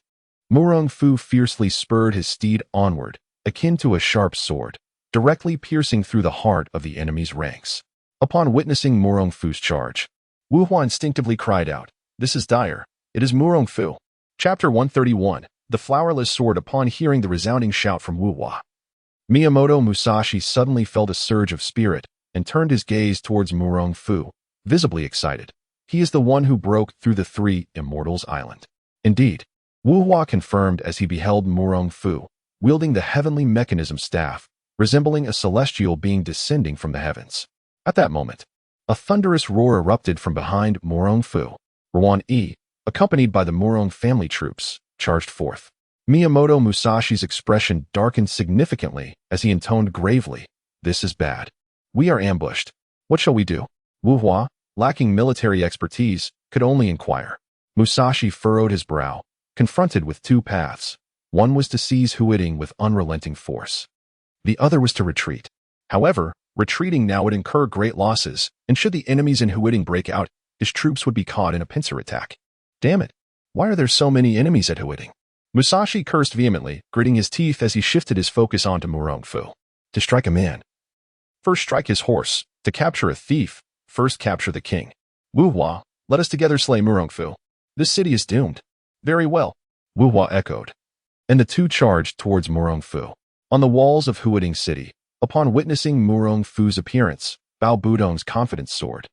Murong Fu fiercely spurred his steed onward, akin to a sharp sword, directly piercing through the heart of the enemy's ranks. Upon witnessing Murong Fu's charge, Wu Hua instinctively cried out, "This is dire. It is Murong Fu." Chapter 131, The Flowerless Sword. Upon hearing the resounding shout from Wu Hua, Miyamoto Musashi suddenly felt a surge of spirit and turned his gaze towards Murong Fu, visibly excited. He is the one who broke through the three immortals' island. Indeed, Wu Hua confirmed as he beheld Murong Fu, wielding the heavenly mechanism staff, resembling a celestial being descending from the heavens. At that moment, a thunderous roar erupted from behind Murong Fu. Wang Yi, accompanied by the Murong family troops, charged forth. Miyamoto Musashi's expression darkened significantly as he intoned gravely, "This is bad. We are ambushed. What shall we do?" Wu Hua, lacking military expertise, could only inquire. Musashi furrowed his brow, confronted with two paths. One was to seize Huiting with unrelenting force. The other was to retreat. However, retreating now would incur great losses, and should the enemies in Huiting break out, his troops would be caught in a pincer attack. Damn it! Why are there so many enemies at Huiting? Musashi cursed vehemently, gritting his teeth as he shifted his focus onto Murong Fu. To strike a man, first strike his horse. To capture a thief, first capture the king. Wu Hua, let us together slay Murong Fu. This city is doomed. Very well, Wu Hua echoed. And the two charged towards Murong Fu. On the walls of Huading City, upon witnessing Murong Fu's appearance, Bao Budong's confidence soared.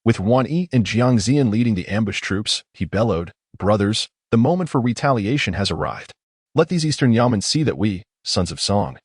With Wan Yi and Jiang Zian leading the ambush troops, he bellowed, "Brothers, the moment for retaliation has arrived. Let these Eastern Yamen see that we, sons of Song,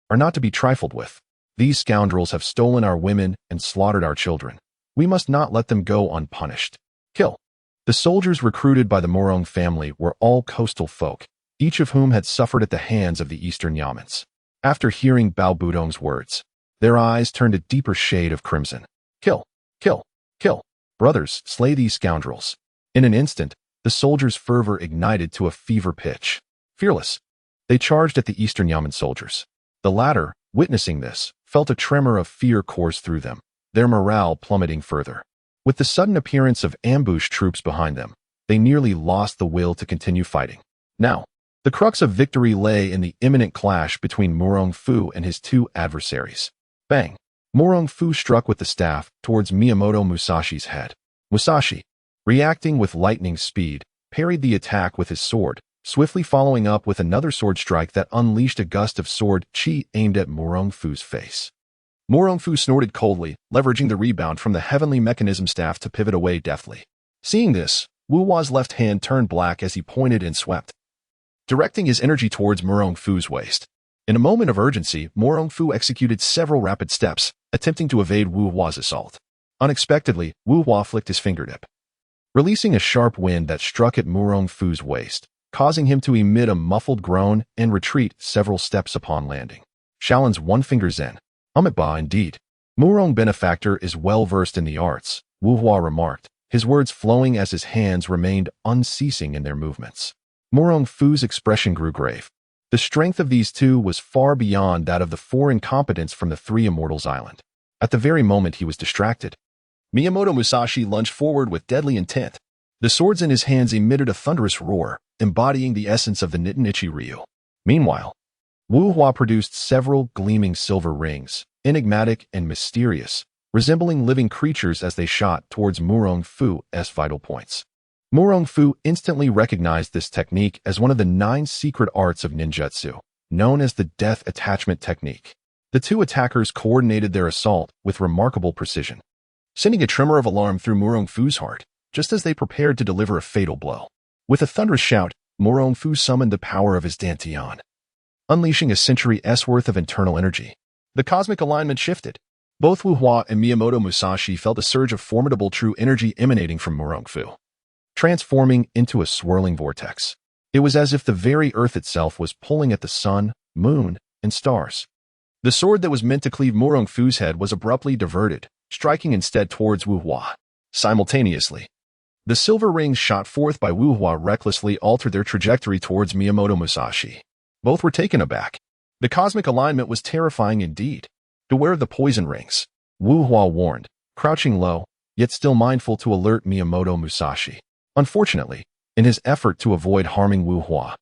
are not to be trifled with. These scoundrels have stolen our women and slaughtered our children. We must not let them go unpunished. Kill." The soldiers recruited by the Murong family were all coastal folk, each of whom had suffered at the hands of the Eastern Yamens. After hearing Bao Budong's words, their eyes turned a deeper shade of crimson. Kill, kill, kill. Brothers, slay these scoundrels. In an instant, the soldiers' fervor ignited to a fever pitch. Fearless, they charged at the Eastern Yamen soldiers. The latter, witnessing this, felt a tremor of fear course through them, their morale plummeting further. With the sudden appearance of ambush troops behind them, they nearly lost the will to continue fighting. Now, the crux of victory lay in the imminent clash between Murong Fu and his two adversaries. Bang! Murong Fu struck with the staff towards Miyamoto Musashi's head. Musashi, reacting with lightning speed, parried the attack with his sword, swiftly following up with another sword strike that unleashed a gust of sword chi aimed at Murong Fu's face. Murong Fu snorted coldly, leveraging the rebound from the heavenly mechanism staff to pivot away deftly. Seeing this, Wu Hua's left hand turned black as he pointed and swept, directing his energy towards Murong Fu's waist. In a moment of urgency, Murong Fu executed several rapid steps, attempting to evade Wu Hua's assault. Unexpectedly, Wu Hua flicked his fingertip, releasing a sharp wind that struck at Murong Fu's waist, causing him to emit a muffled groan and retreat several steps upon landing. Shaolin's one-finger zen. Ba indeed. Murong benefactor is well-versed in the arts, Wu Hua remarked, his words flowing as his hands remained unceasing in their movements. Murong Fu's expression grew grave. The strength of these two was far beyond that of the four incompetents from the Three Immortals Island. At the very moment he was distracted, Miyamoto Musashi lunged forward with deadly intent. The swords in his hands emitted a thunderous roar, embodying the essence of the Nittanichi Ryu. Meanwhile, Wu Hua produced several gleaming silver rings, enigmatic and mysterious, resembling living creatures as they shot towards Murong Fu's vital points. Murong Fu instantly recognized this technique as one of the 9 secret arts of ninjutsu, known as the death attachment technique. The two attackers coordinated their assault with remarkable precision, sending a tremor of alarm through Murong Fu's heart, just as they prepared to deliver a fatal blow. With a thunderous shout, Murong Fu summoned the power of his Dantian, unleashing a century's worth of internal energy. The cosmic alignment shifted. Both Wu Hua and Miyamoto Musashi felt a surge of formidable true energy emanating from Murong Fu, transforming into a swirling vortex. It was as if the very earth itself was pulling at the sun, moon, and stars. The sword that was meant to cleave Murong Fu's head was abruptly diverted, striking instead towards Wu Hua. Simultaneously, the silver rings shot forth by Wu Hua recklessly altered their trajectory towards Miyamoto Musashi. Both were taken aback. The cosmic alignment was terrifying indeed. Beware of the poison rings, Wu Hua warned, crouching low, yet still mindful to alert Miyamoto Musashi. Unfortunately, in his effort to avoid harming Wu Hua,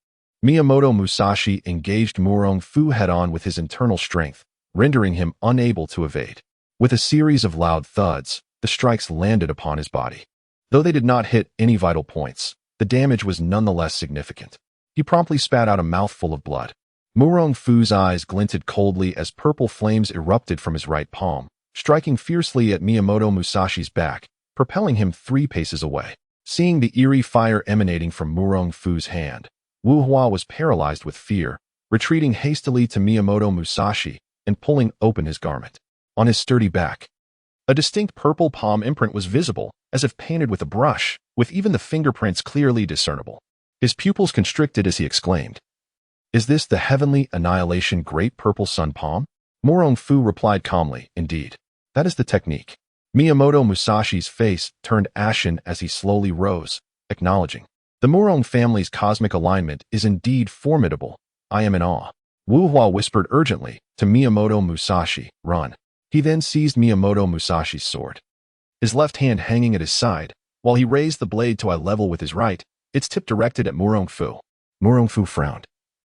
Miyamoto Musashi engaged Murong Fu head-on with his internal strength, rendering him unable to evade. With a series of loud thuds, the strikes landed upon his body. Though they did not hit any vital points, the damage was nonetheless significant. He promptly spat out a mouthful of blood. Murong Fu's eyes glinted coldly as purple flames erupted from his right palm, striking fiercely at Miyamoto Musashi's back, propelling him 3 paces away. Seeing the eerie fire emanating from Murong Fu's hand, Wu Hua was paralyzed with fear, retreating hastily to Miyamoto Musashi and pulling open his garment. On his sturdy back, a distinct purple palm imprint was visible, as if painted with a brush, with even the fingerprints clearly discernible. His pupils constricted as he exclaimed, "Is this the heavenly annihilation great purple sun palm?" Murong Fu replied calmly, "Indeed. That is the technique." Miyamoto Musashi's face turned ashen as he slowly rose, acknowledging, "The Murong family's cosmic alignment is indeed formidable. I am in awe." Wu Hua whispered urgently to Miyamoto Musashi, "Run." He then seized Miyamoto Musashi's sword, his left hand hanging at his side, while he raised the blade to eye level with his right, its tip directed at Murong Fu. Murong Fu frowned.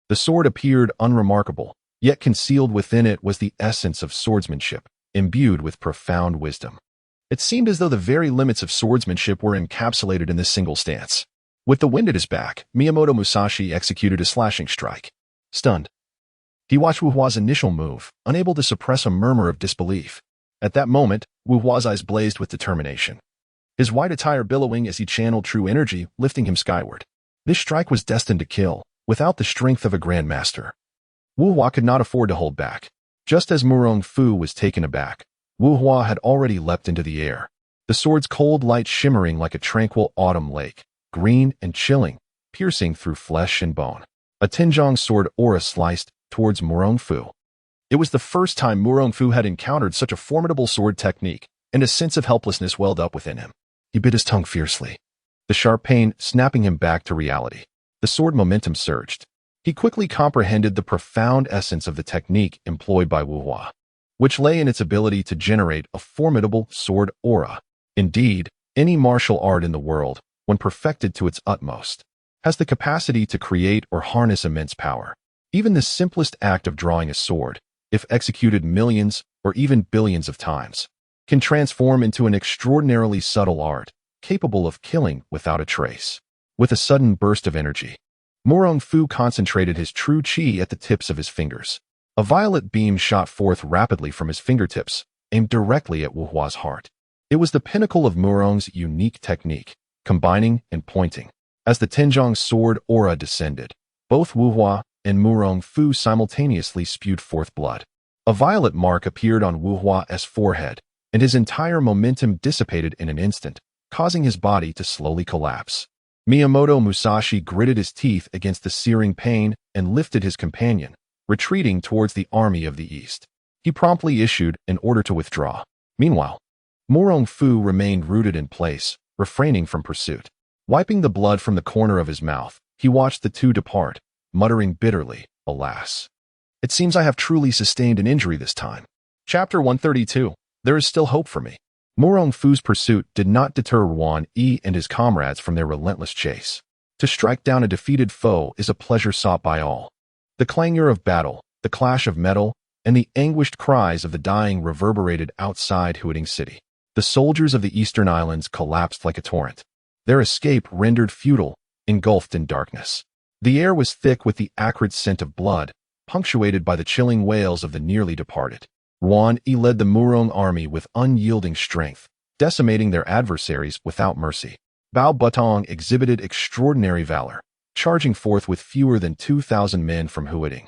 The sword appeared unremarkable, yet concealed within it was the essence of swordsmanship, imbued with profound wisdom. It seemed as though the very limits of swordsmanship were encapsulated in this single stance. With the wind at his back, Miyamoto Musashi executed a slashing strike. Stunned, he watched Wu Hua's initial move, unable to suppress a murmur of disbelief. At that moment, Wu Hua's eyes blazed with determination, his white attire billowing as he channeled true energy, lifting him skyward. This strike was destined to kill, without the strength of a grandmaster. Wu Hua could not afford to hold back. Just as Murong Fu was taken aback, Wu Hua had already leapt into the air, the sword's cold light shimmering like a tranquil autumn lake, green and chilling, piercing through flesh and bone. A Tinjiang sword aura sliced towards Murong Fu. It was the first time Murong Fu had encountered such a formidable sword technique, and a sense of helplessness welled up within him. He bit his tongue fiercely, the sharp pain snapping him back to reality. The sword momentum surged. He quickly comprehended the profound essence of the technique employed by Wu Hua, which lay in its ability to generate a formidable sword aura. Indeed, any martial art in the world, when perfected to its utmost, has the capacity to create or harness immense power. Even the simplest act of drawing a sword, if executed millions or even billions of times, can transform into an extraordinarily subtle art, capable of killing without a trace. With a sudden burst of energy, Murong Fu concentrated his true chi at the tips of his fingers. A violet beam shot forth rapidly from his fingertips, aimed directly at Wu Hua's heart. It was the pinnacle of Murong's unique technique, combining and pointing. As the Tinjiang sword aura descended, both Wu Hua and Murong Fu simultaneously spewed forth blood. A violet mark appeared on Wu Hua's forehead, and his entire momentum dissipated in an instant, causing his body to slowly collapse. Miyamoto Musashi gritted his teeth against the searing pain and lifted his companion, retreating towards the army of the east. He promptly issued an order to withdraw. Meanwhile, Murong Fu remained rooted in place, refraining from pursuit. Wiping the blood from the corner of his mouth, he watched the two depart, muttering bitterly, "Alas! It seems I have truly sustained an injury this time." Chapter 132. There is still hope for me. Murong Fu's pursuit did not deter Yuan and his comrades from their relentless chase. To strike down a defeated foe is a pleasure sought by all. The clangor of battle, the clash of metal, and the anguished cries of the dying reverberated outside Huading City. The soldiers of the eastern islands collapsed like a torrent, their escape rendered futile, engulfed in darkness. The air was thick with the acrid scent of blood, punctuated by the chilling wails of the nearly departed. Wang led the Murong army with unyielding strength, decimating their adversaries without mercy. Bao Butong exhibited extraordinary valor, charging forth with fewer than 2,000 men from Huading.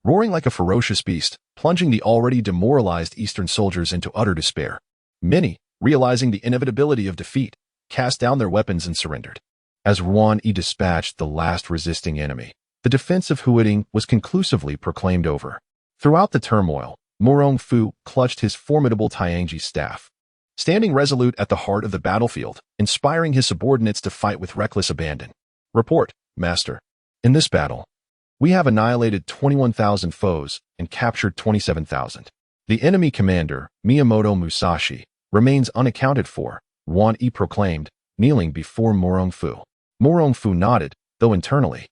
Roaring like a ferocious beast, plunging the already demoralized eastern soldiers into utter despair. Many, realizing the inevitability of defeat, cast down their weapons and surrendered. As Yuan dispatched the last resisting enemy, the defense of Huading was conclusively proclaimed over. Throughout the turmoil, Murong Fu clutched his formidable Tianji staff, standing resolute at the heart of the battlefield, inspiring his subordinates to fight with reckless abandon. Report, Master. In this battle, we have annihilated 21,000 foes and captured 27,000. The enemy commander, Miyamoto Musashi, remains unaccounted for, Wang proclaimed, kneeling before Murong Fu. Murong Fu nodded, though internally,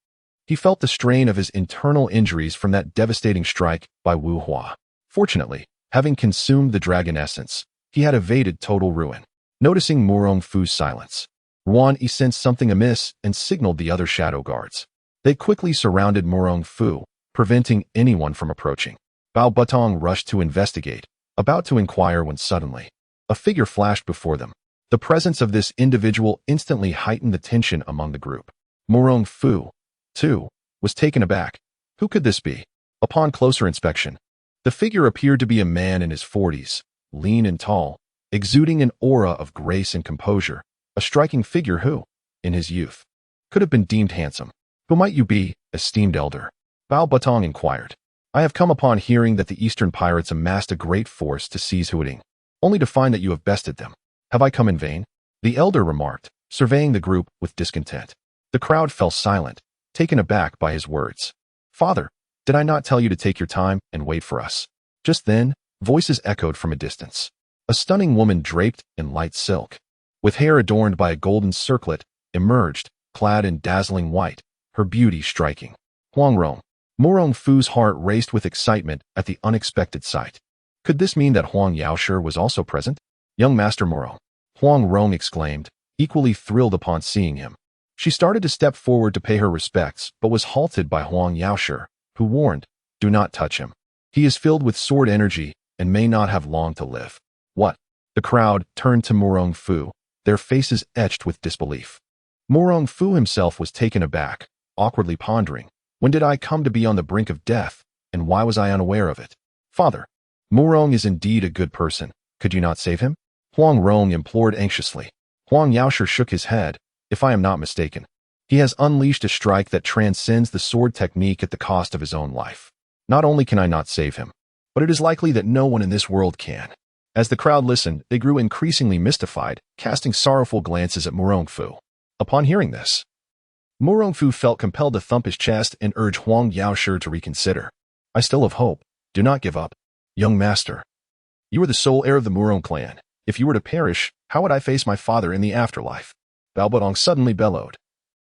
he felt the strain of his internal injuries from that devastating strike by Wu Hua. Fortunately, having consumed the dragon essence, he had evaded total ruin. Noticing Murong Fu's silence, Wang sensed something amiss and signaled the other shadow guards. They quickly surrounded Murong Fu, preventing anyone from approaching. Bao Butong rushed to investigate, about to inquire when suddenly, a figure flashed before them. The presence of this individual instantly heightened the tension among the group. Murong Fu, too, was taken aback. Who could this be? Upon closer inspection, the figure appeared to be a man in his 40s, lean and tall, exuding an aura of grace and composure, a striking figure who, in his youth, could have been deemed handsome. Who might you be, esteemed elder? Bao Butong inquired. I have come upon hearing that the eastern pirates amassed a great force to seize Huading, only to find that you have bested them. Have I come in vain? The elder remarked, surveying the group with discontent. The crowd fell silent, taken aback by his words. Father, did I not tell you to take your time and wait for us? Just then, voices echoed from a distance. A stunning woman draped in light silk, with hair adorned by a golden circlet, emerged, clad in dazzling white, her beauty striking. Huangrong, Murong Fu's heart raced with excitement at the unexpected sight. Could this mean that Huang Yaoshi was also present? Young Master Murong, Huang Rong exclaimed, equally thrilled upon seeing him. She started to step forward to pay her respects, but was halted by Huang Yaoshi, who warned, "Do not touch him. He is filled with sword energy and may not have long to live." What? The crowd turned to Murong Fu, their faces etched with disbelief. Murong Fu himself was taken aback, awkwardly pondering, when did I come to be on the brink of death, and why was I unaware of it? Father, Murong is indeed a good person. Could you not save him? Huang Rong implored anxiously. Huang Yaoshi shook his head. If I am not mistaken, he has unleashed a strike that transcends the sword technique at the cost of his own life. Not only can I not save him, but it is likely that no one in this world can. As the crowd listened, they grew increasingly mystified, casting sorrowful glances at Murong Fu. Upon hearing this, Murong Fu felt compelled to thump his chest and urge Huang Yaoshi to reconsider. I still have hope. Do not give up. Young master, you are the sole heir of the Murong clan. If you were to perish, how would I face my father in the afterlife? Bao Batong suddenly bellowed,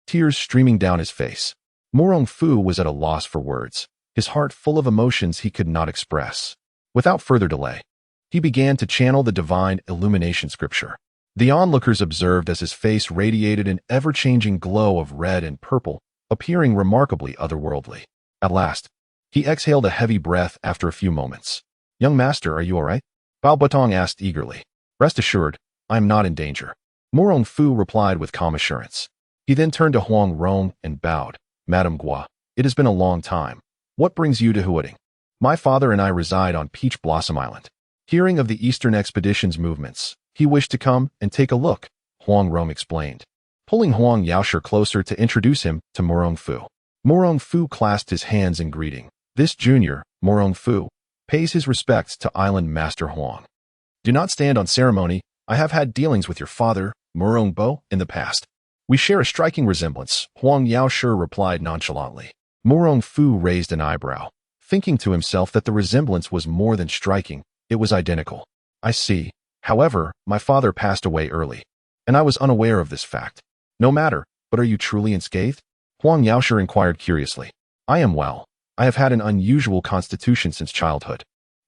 tears streaming down his face. Murong Fu was at a loss for words, his heart full of emotions he could not express. Without further delay, he began to channel the divine illumination scripture. The onlookers observed as his face radiated an ever-changing glow of red and purple, appearing remarkably otherworldly. At last, he exhaled a heavy breath after a few moments. Young master, are you all right? Bao Batong asked eagerly. Rest assured, I am not in danger. Murong Fu replied with calm assurance. He then turned to Huang Rong and bowed. Madame Gua, it has been a long time. What brings you to Huading? My father and I reside on Peach Blossom Island. Hearing of the Eastern Expedition's movements, he wished to come and take a look, Huang Rong explained, pulling Huang Yaoshi closer to introduce him to Murong Fu. Murong Fu clasped his hands in greeting. This junior, Murong Fu, pays his respects to Island Master Huang. Do not stand on ceremony. I have had dealings with your father, Murong Bo, in the past. We share a striking resemblance, Huang Yaoshi replied nonchalantly. Murong Fu raised an eyebrow, thinking to himself that the resemblance was more than striking, it was identical. I see. However, my father passed away early, and I was unaware of this fact. No matter, but are you truly unscathed? Huang Yaoshi inquired curiously. I am well. I have had an unusual constitution since childhood.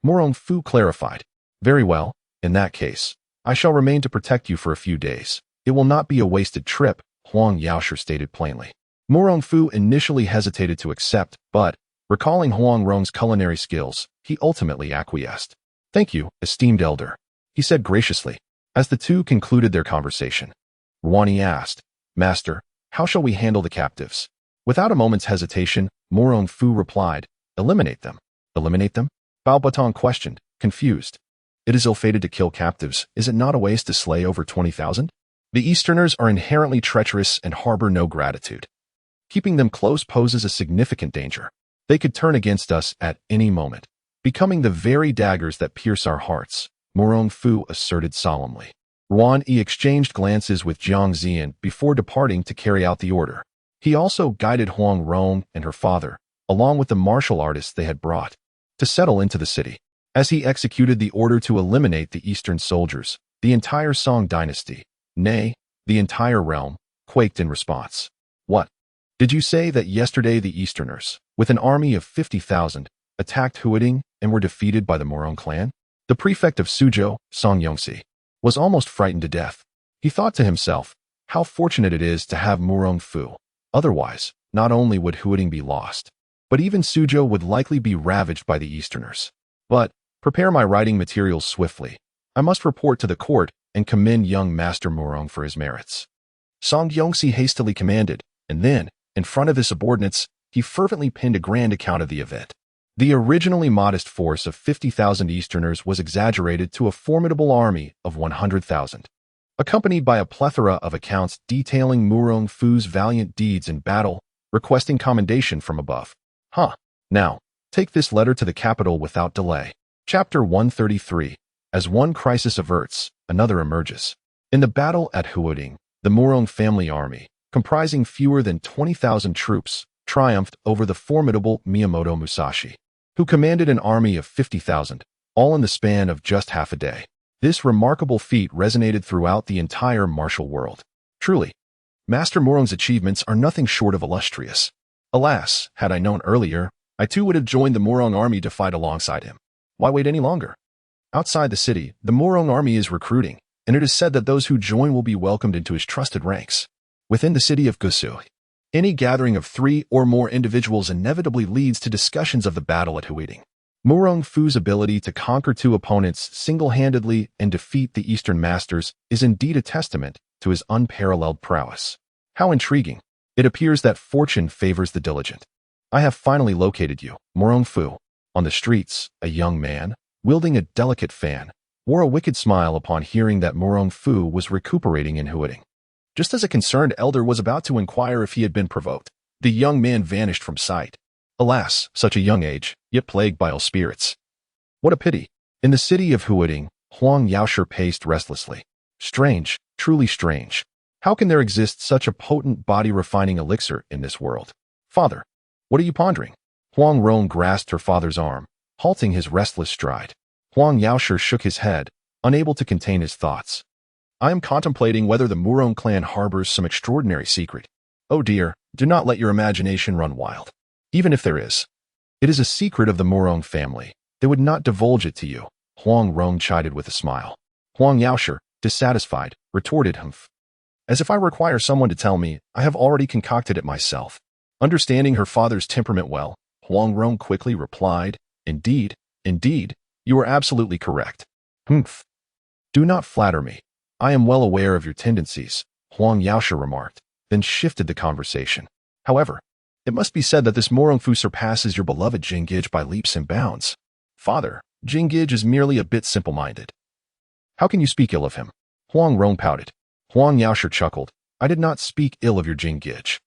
Murong Fu clarified. Very well. In that case, I shall remain to protect you for a few days. It will not be a wasted trip, Huang Yaoshi stated plainly. Murong Fu initially hesitated to accept, but, recalling Huang Rong's culinary skills, he ultimately acquiesced. Thank you, esteemed elder, he said graciously. As the two concluded their conversation, Ruani asked, Master, how shall we handle the captives? Without a moment's hesitation, Murong Fu replied, Eliminate them. Eliminate them? Bao Batong questioned, confused. It is ill-fated to kill captives, is it not a waste to slay over 20,000? The Easterners are inherently treacherous and harbor no gratitude. Keeping them close poses a significant danger. They could turn against us at any moment, becoming the very daggers that pierce our hearts, Murong Fu asserted solemnly. Ruan Yi exchanged glances with Jiang Zian before departing to carry out the order. He also guided Huang Rong and her father, along with the martial artists they had brought, to settle into the city. As he executed the order to eliminate the Eastern soldiers, the entire Song dynasty, nay, the entire realm, quaked in response. What? Did you say that yesterday the Easterners, with an army of 50,000, attacked Huading and were defeated by the Murong clan? The prefect of Suzhou, Song Yongxi, was almost frightened to death. He thought to himself, how fortunate it is to have Murong Fu. Otherwise, not only would Huading be lost, but even Suzhou would likely be ravaged by the Easterners. But, prepare my writing materials swiftly. I must report to the court and commend young Master Murong for his merits. Song Yongxi hastily commanded, and then, in front of his subordinates, he fervently penned a grand account of the event. The originally modest force of 50,000 Easterners was exaggerated to a formidable army of 100,000, accompanied by a plethora of accounts detailing Murong Fu's valiant deeds in battle, requesting commendation from above. Now, take this letter to the capital without delay. Chapter 133. As one crisis averts, another emerges. In the battle at Huading, the Murong family army, comprising fewer than 20,000 troops, triumphed over the formidable Miyamoto Musashi, who commanded an army of 50,000, all in the span of just half a day. This remarkable feat resonated throughout the entire martial world. Truly, Master Murong's achievements are nothing short of illustrious. Alas, had I known earlier, I too would have joined the Murong army to fight alongside him. Why wait any longer? Outside the city, the Murong army is recruiting, and it is said that those who join will be welcomed into his trusted ranks. Within the city of Gusu, any gathering of 3 or more individuals inevitably leads to discussions of the battle at Huiting. Murong Fu's ability to conquer 2 opponents single-handedly and defeat the Eastern Masters is indeed a testament to his unparalleled prowess. How intriguing. It appears that fortune favors the diligent. I have finally located you, Murong Fu. On the streets, a young man, wielding a delicate fan, wore a wicked smile upon hearing that Murong Fu was recuperating in Huiting. Just as a concerned elder was about to inquire if he had been provoked, the young man vanished from sight. Alas, such a young age, yet plagued by ill spirits. What a pity. In the city of Huiting, Huang Yaoshe paced restlessly. Strange, truly strange. How can there exist such a potent body-refining elixir in this world? Father, what are you pondering? Huang Rong grasped her father's arm, halting his restless stride. Huang Yaoshe shook his head, unable to contain his thoughts. I am contemplating whether the Murong clan harbors some extraordinary secret. Oh dear, do not let your imagination run wild. Even if there is. It is a secret of the Murong family. They would not divulge it to you, Huang Rong chided with a smile. Huang Yaoshe, dissatisfied, retorted humph. As if I require someone to tell me, I have already concocted it myself. Understanding her father's temperament well, Huang Rong quickly replied, Indeed, you are absolutely correct. Humph. Do not flatter me. I am well aware of your tendencies, Huang Yaoshe remarked, then shifted the conversation. However, it must be said that this Murong Fu surpasses your beloved Jingij by leaps and bounds. Father, Jingij is merely a bit simple-minded. How can you speak ill of him? Huang Rong pouted. Huang Yaoshe chuckled. I did not speak ill of your Jingij.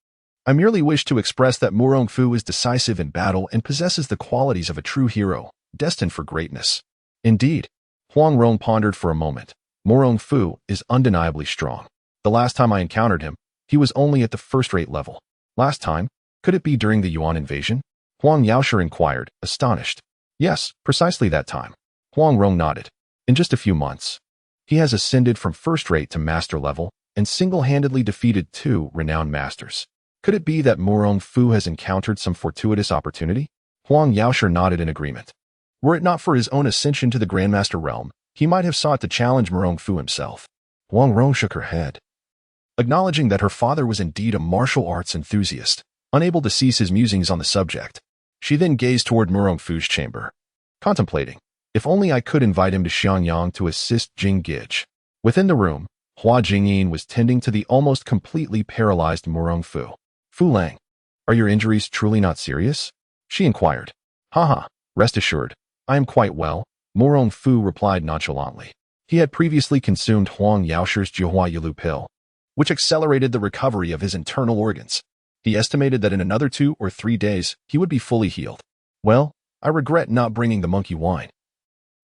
I merely wish to express that Murong Fu is decisive in battle and possesses the qualities of a true hero, destined for greatness. Indeed, Huang Rong pondered for a moment. Murong Fu is undeniably strong. The last time I encountered him, he was only at the first-rate level. Last time, could it be during the Yuan invasion? Huang Yaoshe inquired, astonished. Yes, precisely that time. Huang Rong nodded. In just a few months. He has ascended from first-rate to master level and single-handedly defeated 2 renowned masters. Could it be that Murong Fu has encountered some fortuitous opportunity? Huang Yaoshe nodded in agreement. Were it not for his own ascension to the Grandmaster realm, he might have sought to challenge Murong Fu himself. Huang Rong shook her head, acknowledging that her father was indeed a martial arts enthusiast, unable to cease his musings on the subject. She then gazed toward Murong Fu's chamber, contemplating, if only I could invite him to Xianyang to assist Jingij. Within the room, Hua Jingyin was tending to the almost completely paralyzed Murong Fu. Fu Lang, are your injuries truly not serious? She inquired. Haha, rest assured, I am quite well, Murong Fu replied nonchalantly. He had previously consumed Huang Yaoshe's Jiuhua Yilu pill, which accelerated the recovery of his internal organs. He estimated that in another 2 or 3 days, he would be fully healed. Well, I regret not bringing the monkey wine.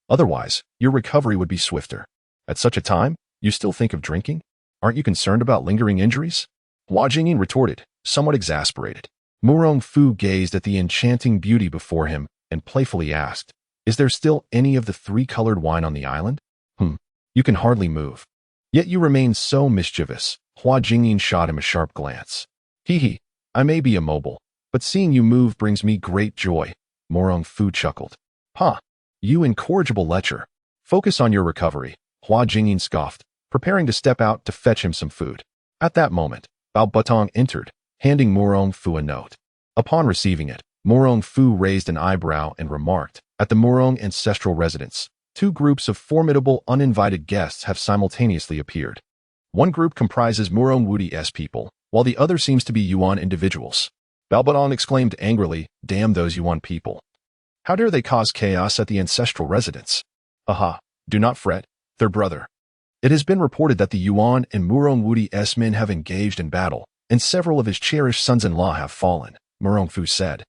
Otherwise, your recovery would be swifter. At such a time, you still think of drinking? Aren't you concerned about lingering injuries? Hua Jingyin retorted, somewhat exasperated. Murong Fu gazed at the enchanting beauty before him and playfully asked, Is there still any of the 3-colored wine on the island? You can hardly move. Yet you remain so mischievous. Hua Jingyin shot him a sharp glance. Hee, I may be immobile, but seeing you move brings me great joy, Murong Fu chuckled. Ha! You incorrigible lecher. Focus on your recovery, Hua Jingyin scoffed, preparing to step out to fetch him some food. At that moment, Bao Butong entered, handing Murong Fu a note. Upon receiving it, Murong Fu raised an eyebrow and remarked, At the Murong ancestral residence, 2 groups of formidable uninvited guests have simultaneously appeared. One group comprises Murong Wudi's people, while the other seems to be Yuan individuals. Bao Butong exclaimed angrily, Damn those Yuan people. How dare they cause chaos at the ancestral residence? Aha, do not fret, their brother. It has been reported that the Yuan and Murong Wudi's men have engaged in battle, and several of his cherished sons-in-law have fallen, Murong Fu said.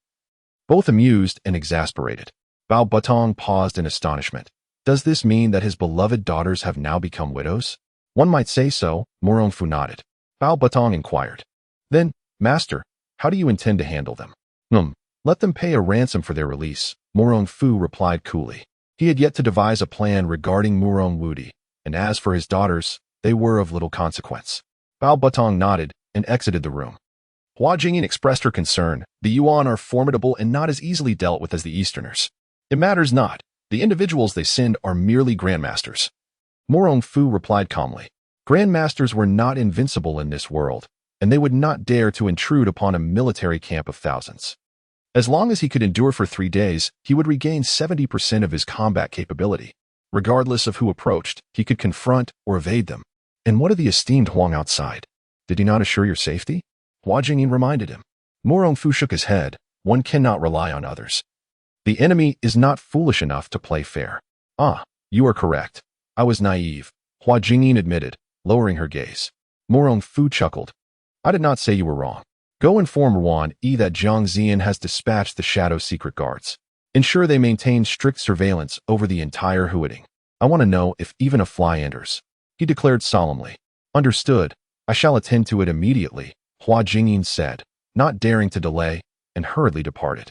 Both amused and exasperated. Bao Butong paused in astonishment. Does this mean that his beloved daughters have now become widows? One might say so, Murong Fu nodded. Bao Butong inquired. Then, Master, how do you intend to handle them? Let them pay a ransom for their release, Murong Fu replied coolly. He had yet to devise a plan regarding Murong Wudi, and as for his daughters, they were of little consequence. Bao Butong nodded and exited the room. Hua Jingyin expressed her concern. The Yuan are formidable and not as easily dealt with as the Easterners. It matters not. The individuals they send are merely grandmasters. Murong Fu replied calmly. Grandmasters were not invincible in this world, and they would not dare to intrude upon a military camp of thousands. As long as he could endure for 3 days, he would regain 70% of his combat capability. Regardless of who approached, he could confront or evade them. And what of the esteemed Huang outside? Did he not assure your safety? Hua Jingyin reminded him. Murong Fu shook his head. One cannot rely on others. The enemy is not foolish enough to play fair. Ah, you are correct. I was naive, Hua Jingyin admitted, lowering her gaze. Murong Fu chuckled. I did not say you were wrong. Go inform Yuan that Jiang Ziyan has dispatched the Shadow Secret Guards. Ensure they maintain strict surveillance over the entire Huading. I want to know if even a fly enters. He declared solemnly. Understood. I shall attend to it immediately, Hua Jingyin said, not daring to delay, and hurriedly departed.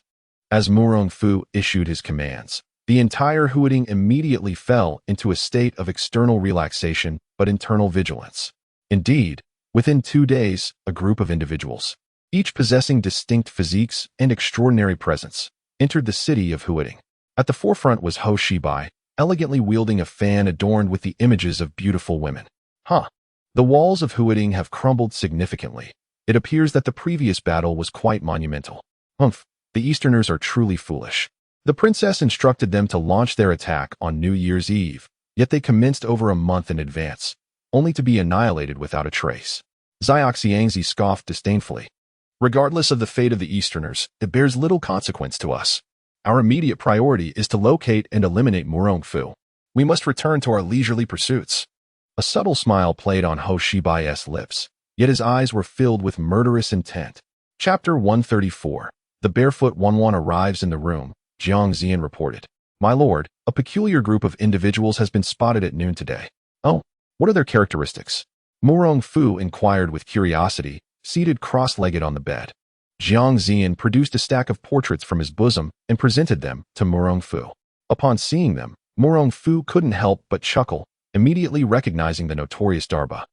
As Murong Fu issued his commands, the entire Huading immediately fell into a state of external relaxation but internal vigilance. Indeed, within 2 days, a group of individuals, each possessing distinct physiques and extraordinary presence, entered the city of Huading. At the forefront was Ho Shibai, elegantly wielding a fan adorned with the images of beautiful women. The walls of Huading have crumbled significantly. It appears that the previous battle was quite monumental. The Easterners are truly foolish. The princess instructed them to launch their attack on New Year's Eve, yet they commenced over a month in advance, only to be annihilated without a trace. Xiaoxiangzi scoffed disdainfully. Regardless of the fate of the Easterners, it bears little consequence to us. Our immediate priority is to locate and eliminate Murong Fu. We must return to our leisurely pursuits. A subtle smile played on Ho Shibai's lips, yet his eyes were filled with murderous intent. Chapter 134. The barefoot Wanwan arrives in the room, Jiang Ziyan reported. My lord, a peculiar group of individuals has been spotted at noon today. Oh, what are their characteristics? Murong Fu inquired with curiosity, seated cross-legged on the bed. Jiang Ziyan produced a stack of portraits from his bosom and presented them to Murong Fu. Upon seeing them, Murong Fu couldn't help but chuckle, immediately recognizing the notorious Darba,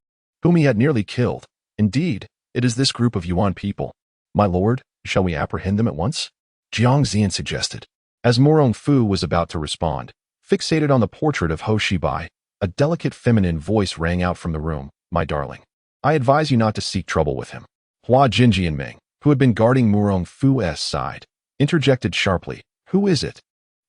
whom he had nearly killed. Indeed, it is this group of Yuan people. My lord, shall we apprehend them at once? Jiang Ziyan suggested. As Murong Fu was about to respond, fixated on the portrait of Ho Shibai, a delicate feminine voice rang out from the room. My darling, I advise you not to seek trouble with him. Hua Jinjianming, who had been guarding Murong Fu's side, interjected sharply. Who is it?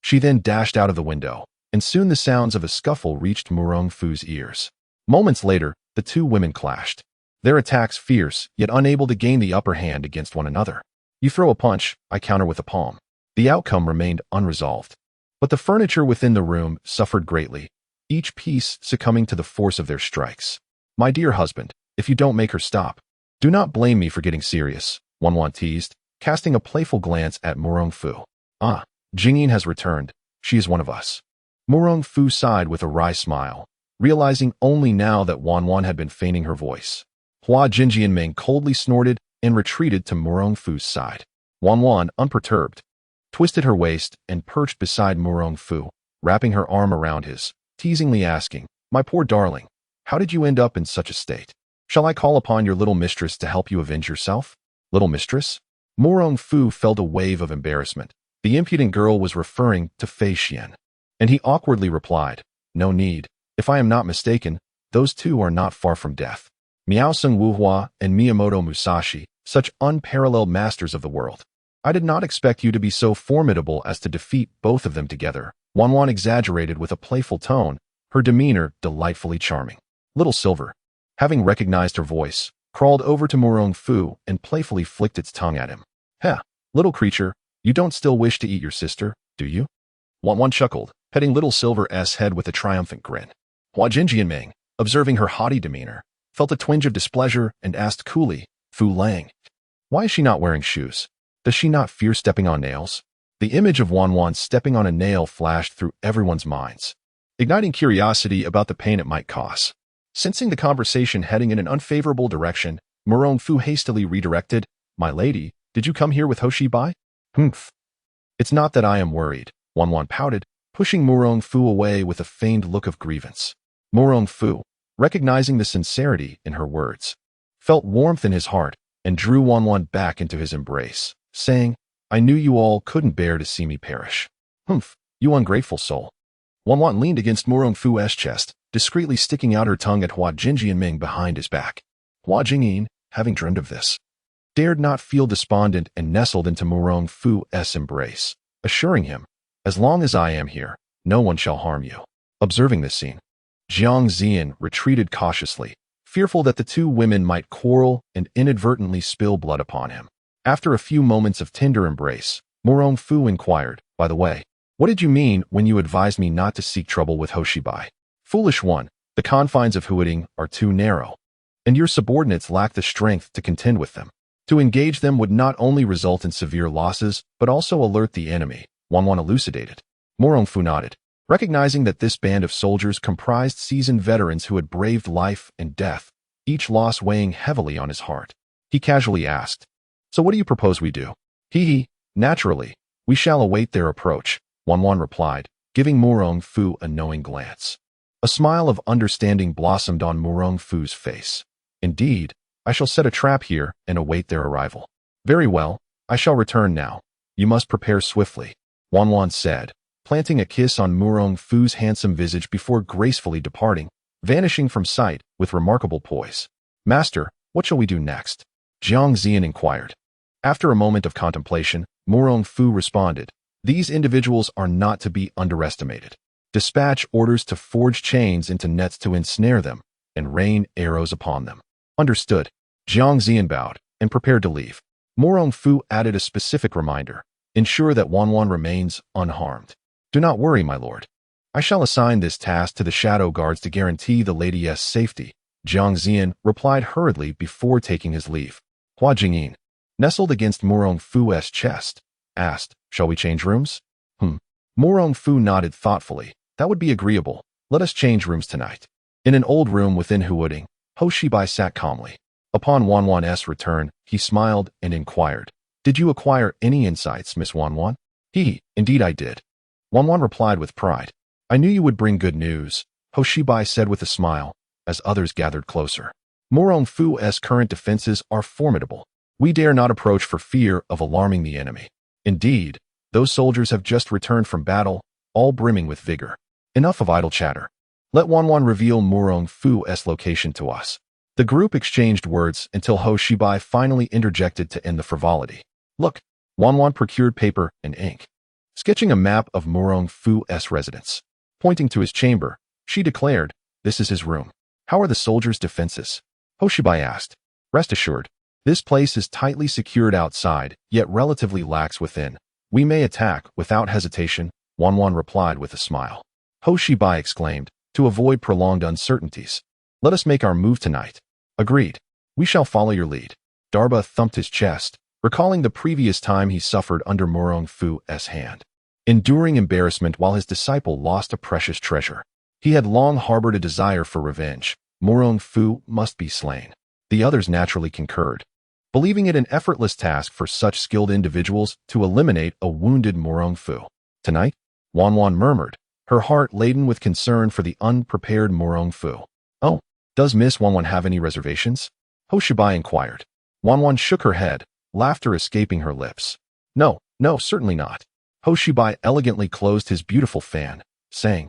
She then dashed out of the window, and soon the sounds of a scuffle reached Murong Fu's ears. Moments later, the two women clashed. Their attacks fierce, yet unable to gain the upper hand against one another. You throw a punch, I counter with a palm. The outcome remained unresolved. But the furniture within the room suffered greatly, each piece succumbing to the force of their strikes. My dear husband, if you don't make her stop, do not blame me for getting serious, Wanwan teased, casting a playful glance at Murong Fu. Ah, Jingyin has returned. She is one of us. Murong Fu sighed with a wry smile, realizing only now that Wanwan had been feigning her voice. Hua Jinjianming coldly snorted and retreated to Murong Fu's side. Wanwan, unperturbed, twisted her waist and perched beside Murong Fu, wrapping her arm around his, teasingly asking, My poor darling, how did you end up in such a state? Shall I call upon your little mistress to help you avenge yourself? Little mistress? Murong Fu felt a wave of embarrassment. The impudent girl was referring to Fei Xian. And he awkwardly replied, No need. If I am not mistaken, those two are not far from death. Miaoseng Wuhua and Miyamoto Musashi, such unparalleled masters of the world. I did not expect you to be so formidable as to defeat both of them together. Wanwan exaggerated with a playful tone, her demeanor delightfully charming. Little Silver, having recognized her voice, crawled over to Murong Fu and playfully flicked its tongue at him. Heh, little creature, you don't still wish to eat your sister, do you? Wanwan chuckled, petting Little Silver's head with a triumphant grin. Hua Jinjianming, observing her haughty demeanor, felt a twinge of displeasure and asked coolly, Fu Lang, why is she not wearing shoes? Does she not fear stepping on nails? The image of Wanwan stepping on a nail flashed through everyone's minds, igniting curiosity about the pain it might cause. Sensing the conversation heading in an unfavorable direction, Murong Fu hastily redirected, My lady, did you come here with Ho Shibai? Humph. It's not that I am worried, Wanwan pouted, pushing Murong Fu away with a feigned look of grievance. Murong Fu, recognizing the sincerity in her words, felt warmth in his heart, and drew Wan back into his embrace, saying, "I knew you all couldn't bear to see me perish. Humph, you ungrateful soul." Wan leaned against Murong Fu's chest, discreetly sticking out her tongue at Hua Jinjianming behind his back. Hua Jingyin, having dreamed of this, dared not feel despondent and nestled into Murong Fu's embrace, assuring him, "As long as I am here, no one shall harm you." Observing this scene, Jiang Ziyan retreated cautiously, fearful that the two women might quarrel and inadvertently spill blood upon him. After a few moments of tender embrace, Murong Fu inquired, "By the way, what did you mean when you advised me not to seek trouble with Hoshibai? Foolish one, the confines of Huading are too narrow, and your subordinates lack the strength to contend with them. To engage them would not only result in severe losses, but also alert the enemy," Wan elucidated. Murong Fu nodded, recognizing that this band of soldiers comprised seasoned veterans who had braved life and death, each loss weighing heavily on his heart. He casually asked, "So what do you propose we do?" Naturally, we shall await their approach," Wan replied, giving Murong Fu a knowing glance. A smile of understanding blossomed on Murong Fu's face. "Indeed, I shall set a trap here and await their arrival." "Very well, I shall return now. You must prepare swiftly," Wan said, planting a kiss on Murong Fu's handsome visage before gracefully departing, vanishing from sight with remarkable poise. "Master, what shall we do next?" Jiang Ziyan inquired. After a moment of contemplation, Murong Fu responded, "These individuals are not to be underestimated. Dispatch orders to forge chains into nets to ensnare them, and rain arrows upon them." "Understood." Jiang Ziyan bowed and prepared to leave. Murong Fu added a specific reminder, "Ensure that Wan remains unharmed." "Do not worry, my lord. I shall assign this task to the shadow guards to guarantee the lady's safety," Jiang Ziyan replied hurriedly before taking his leave. Hua Jingyin, nestled against Murong Fu's chest, asked, "Shall we change rooms?" Murong Fu nodded thoughtfully. "That would be agreeable. Let us change rooms tonight." In an old room within Huading, Hoshibai sat calmly. Upon Wan's return, he smiled and inquired, "Did you acquire any insights, Miss Wan?" "Indeed I did," Wan replied with pride. "I knew you would bring good news," Hoshibai said with a smile, as others gathered closer. "Murong Fu's current defenses are formidable. We dare not approach for fear of alarming the enemy. Indeed, those soldiers have just returned from battle, all brimming with vigor. Enough of idle chatter. Let Wan reveal Murong Fu's location to us." The group exchanged words until Hoshibai finally interjected to end the frivolity. "Look." Wan procured paper and ink, sketching a map of Murong Fu's residence. Pointing to his chamber, she declared, "This is his room." "How are the soldiers' defenses?" Hoshibai asked. "Rest assured, this place is tightly secured outside, yet relatively lax within. We may attack without hesitation," Wan replied with a smile. Hoshibai exclaimed, "To avoid prolonged uncertainties, let us make our move tonight." "Agreed. We shall follow your lead." Darba thumped his chest, recalling the previous time he suffered under Murong Fu's hand, enduring embarrassment while his disciple lost a precious treasure. He had long harbored a desire for revenge. Murong Fu must be slain. The others naturally concurred, believing it an effortless task for such skilled individuals to eliminate a wounded Murong Fu. "Tonight?" Wan murmured, her heart laden with concern for the unprepared Murong Fu. "Oh, does Miss Wan have any reservations?" Hoshibai inquired. Wan shook her head, laughter escaping her lips. No, certainly not." Hoshibai elegantly closed his beautiful fan, saying,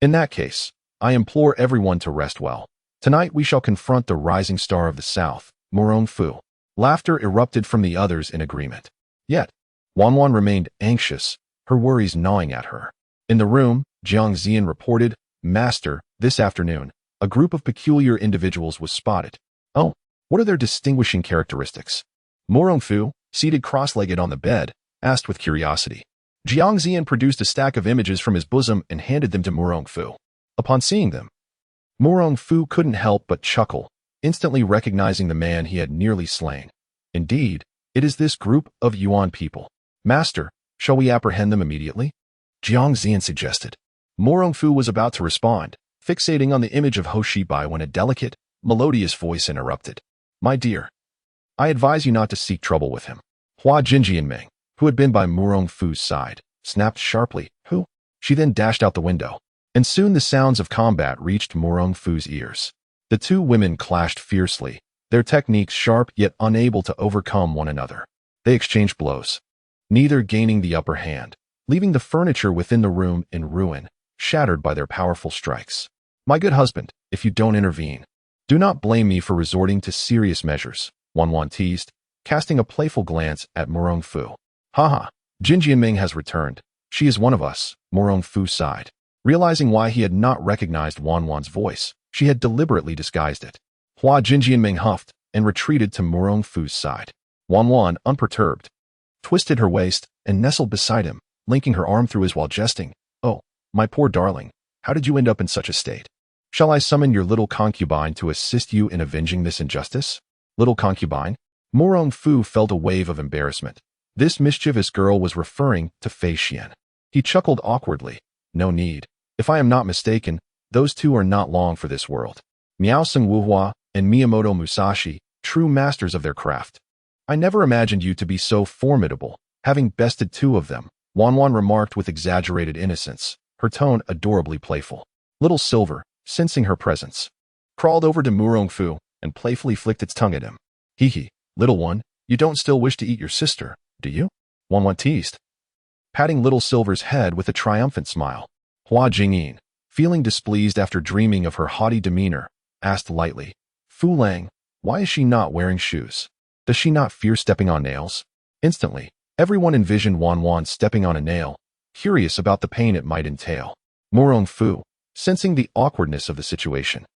"In that case, I implore everyone to rest well. Tonight we shall confront the rising star of the south, Murong Fu." Laughter erupted from the others in agreement. Yet, Wan remained anxious, her worries gnawing at her. In the room, Jiang Ziyan reported, "Master, this afternoon, a group of peculiar individuals was spotted." "Oh, what are their distinguishing characteristics?" Murong Fu, seated cross-legged on the bed, asked with curiosity. Jiang Ziyan produced a stack of images from his bosom and handed them to Murong Fu. Upon seeing them, Murong Fu couldn't help but chuckle, instantly recognizing the man he had nearly slain. "Indeed, it is this group of Yuan people. Master, shall we apprehend them immediately?" Jiang Ziyan suggested. Murong Fu was about to respond, fixating on the image of Hoshibai when a delicate, melodious voice interrupted. "My dear, I advise you not to seek trouble with him." Hua Jinjianming, who had been by Murong Fu's side, snapped sharply, "Who?" She then dashed out the window, and soon the sounds of combat reached Murong Fu's ears. The two women clashed fiercely, their techniques sharp yet unable to overcome one another. They exchanged blows, neither gaining the upper hand, leaving the furniture within the room in ruin, shattered by their powerful strikes. My good husband, if you don't intervene, do not blame me for resorting to serious measures, Wang teased, casting a playful glance at Murong Fu. Haha, Jin Jianming has returned. She is one of us, Murong Fu sighed. Realizing why he had not recognized Wan's voice, she had deliberately disguised it. Jin Jianming huffed and retreated to Murong Fu's side. Wan, unperturbed, twisted her waist and nestled beside him, linking her arm through his while jesting. Oh, my poor darling, how did you end up in such a state? Shall I summon your little concubine to assist you in avenging this injustice? Little concubine? Murong Fu felt a wave of embarrassment. This mischievous girl was referring to Fei Xian. He chuckled awkwardly. No need. If I am not mistaken, those two are not long for this world. Miao Seng Wuhua and Miyamoto Musashi, true masters of their craft. I never imagined you to be so formidable, having bested two of them, Wan remarked with exaggerated innocence, her tone adorably playful. Little Silver, sensing her presence, crawled over to Murong Fu and playfully flicked its tongue at him. Hee, little one, you don't still wish to eat your sister, do you? Wan teased, patting Little Silver's head with a triumphant smile. Hua Jingyin, feeling displeased after dreaming of her haughty demeanor, asked lightly, Fu Lang, why is she not wearing shoes? Does she not fear stepping on nails? Instantly, everyone envisioned Wan stepping on a nail, curious about the pain it might entail. Murong Fu, sensing the awkwardness of the situation,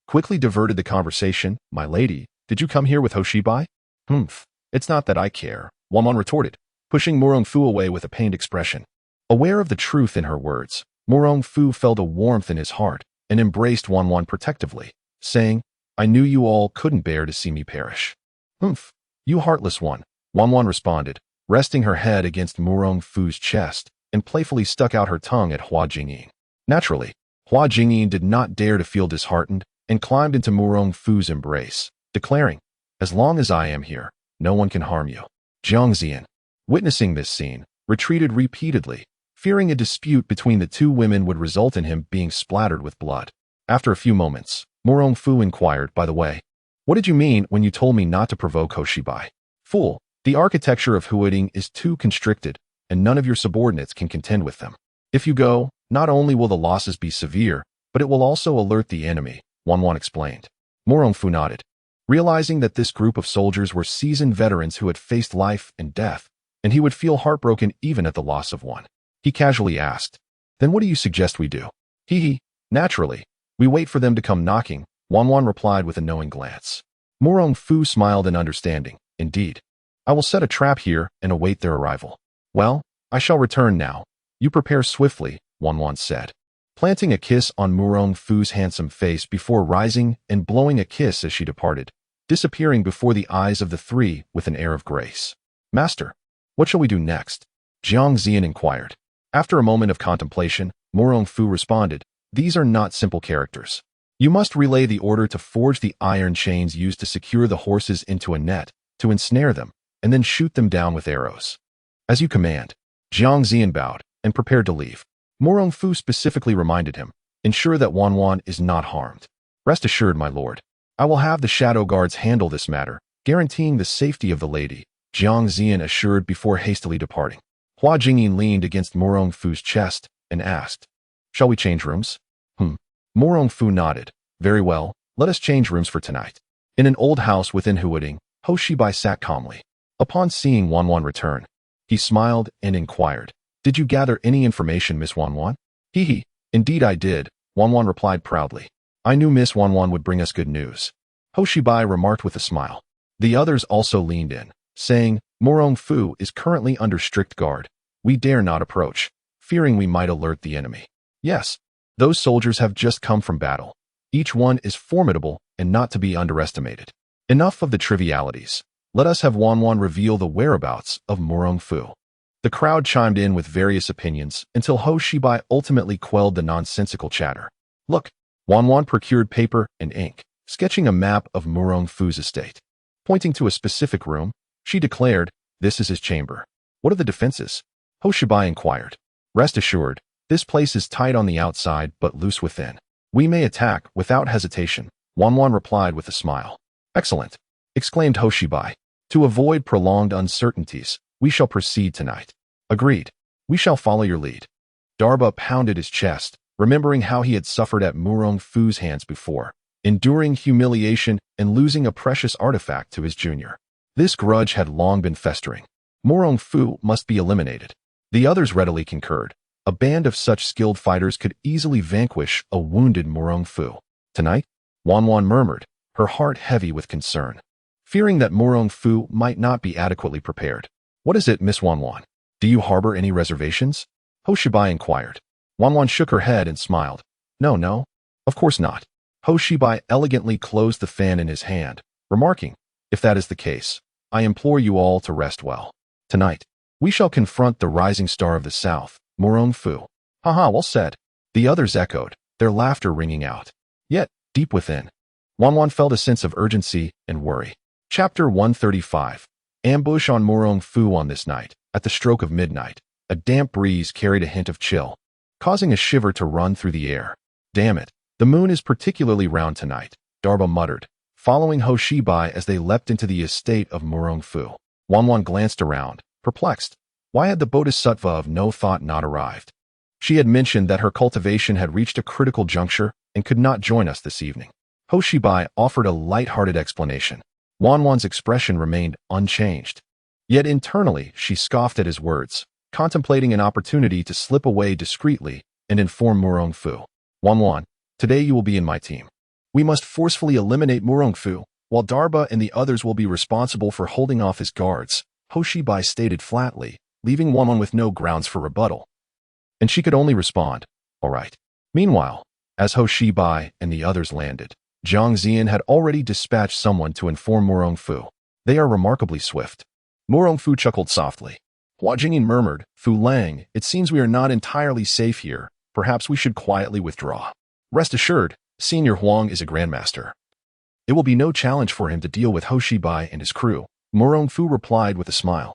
quickly diverted the conversation. My lady, did you come here with Hoshibai? Humph, it's not that I care, Wan retorted, pushing Murong Fu away with a pained expression. Aware of the truth in her words, Murong Fu felt a warmth in his heart and embraced Wan protectively, saying, I knew you all couldn't bear to see me perish. Humph, you heartless one, Wan responded, resting her head against Murong Fu's chest and playfully stuck out her tongue at Hua Jingyin. Naturally, Hua Jingyin did not dare to feel disheartened and climbed into Murong Fu's embrace, declaring, as long as I am here, no one can harm you. Jiang Zian, witnessing this scene, retreated repeatedly, fearing a dispute between the two women would result in him being splattered with blood. After a few moments, Murong Fu inquired, by the way, what did you mean when you told me not to provoke Hoshibai? Fool, the architecture of Huading is too constricted, and none of your subordinates can contend with them. If you go, not only will the losses be severe, but it will also alert the enemy, Wan explained. Murong Fu nodded, realizing that this group of soldiers were seasoned veterans who had faced life and death, and he would feel heartbroken even at the loss of one. He casually asked, then what do you suggest we do? Naturally, we wait for them to come knocking, Wan replied with a knowing glance. Murong Fu smiled in understanding. Indeed. I will set a trap here and await their arrival. Well, I shall return now. You prepare swiftly, Wan said, planting a kiss on Murong Fu's handsome face before rising and blowing a kiss as she departed, disappearing before the eyes of the three with an air of grace. Master, what shall we do next? Jiang Zian inquired. After a moment of contemplation, Murong Fu responded, these are not simple characters. You must relay the order to forge the iron chains used to secure the horses into a net, to ensnare them, and then shoot them down with arrows. As you command. Jiang Zian bowed and prepared to leave. Murong Fu specifically reminded him, ensure that Wan is not harmed. Rest assured, my lord. I will have the shadow guards handle this matter, guaranteeing the safety of the lady, Jiang Zian assured before hastily departing. Hua Jingyin leaned against Murong Fu's chest and asked, shall we change rooms? Murong Fu nodded. Very well, let us change rooms for tonight. In an old house within Huading, Hoshibai sat calmly. Upon seeing Wan return, he smiled and inquired, did you gather any information, Miss Wan? Indeed I did, Wan replied proudly. I knew Miss Wan would bring us good news. Hoshibai remarked with a smile. The others also leaned in, saying, Murong Fu is currently under strict guard. We dare not approach, fearing we might alert the enemy. Yes, those soldiers have just come from battle. Each one is formidable and not to be underestimated. Enough of the trivialities. Let us have Wan reveal the whereabouts of Murong Fu. The crowd chimed in with various opinions until Hoshibai ultimately quelled the nonsensical chatter. Look, Wan procured paper and ink, sketching a map of Murong Fu's estate. Pointing to a specific room, she declared, this is his chamber. What are the defenses? Hoshibai inquired. Rest assured, this place is tight on the outside but loose within. We may attack without hesitation, Wan replied with a smile. Excellent, exclaimed Hoshibai. To avoid prolonged uncertainties, we shall proceed tonight. Agreed. We shall follow your lead. Darba pounded his chest, remembering how he had suffered at Murong Fu's hands before, enduring humiliation and losing a precious artifact to his junior. This grudge had long been festering. Murong Fu must be eliminated. The others readily concurred. A band of such skilled fighters could easily vanquish a wounded Murong Fu. Tonight, Wan murmured, her heart heavy with concern, fearing that Murong Fu might not be adequately prepared. What is it, Miss Wan? Do you harbor any reservations? Hoshibai inquired. Wan shook her head and smiled. No, of course not. Hoshibai elegantly closed the fan in his hand, remarking, if that is the case, I implore you all to rest well. Tonight, we shall confront the rising star of the south, Murong Fu. Haha, well said. The others echoed, their laughter ringing out. Yet, deep within, Wan felt a sense of urgency and worry. Chapter 135. Ambush on Murong Fu. On this night, at the stroke of midnight, a damp breeze carried a hint of chill, causing a shiver to run through the air. Damn it, the moon is particularly round tonight, Darba muttered, following Hoshibai as they leapt into the estate of Murong Fu. Wan glanced around, perplexed. Why had the Bodhisattva of no thought not arrived? She had mentioned that her cultivation had reached a critical juncture and could not join us this evening. Hoshibai offered a light-hearted explanation. Wan's expression remained unchanged. Yet internally, she scoffed at his words, contemplating an opportunity to slip away discreetly and inform Murong Fu. Wan, today you will be in my team. We must forcefully eliminate Murong Fu, while Darba and the others will be responsible for holding off his guards, Hoshibai stated flatly, leaving Wan with no grounds for rebuttal. And she could only respond, all right. Meanwhile, as Hoshibai and the others landed, Zhang Ziyan had already dispatched someone to inform Murong Fu. They are remarkably swift. Murong Fu chuckled softly. Hua Jingyin murmured, Fu Lang, it seems we are not entirely safe here. Perhaps we should quietly withdraw. Rest assured, Senior Huang is a grandmaster. It will be no challenge for him to deal with Hoshibai and his crew, Murong Fu replied with a smile.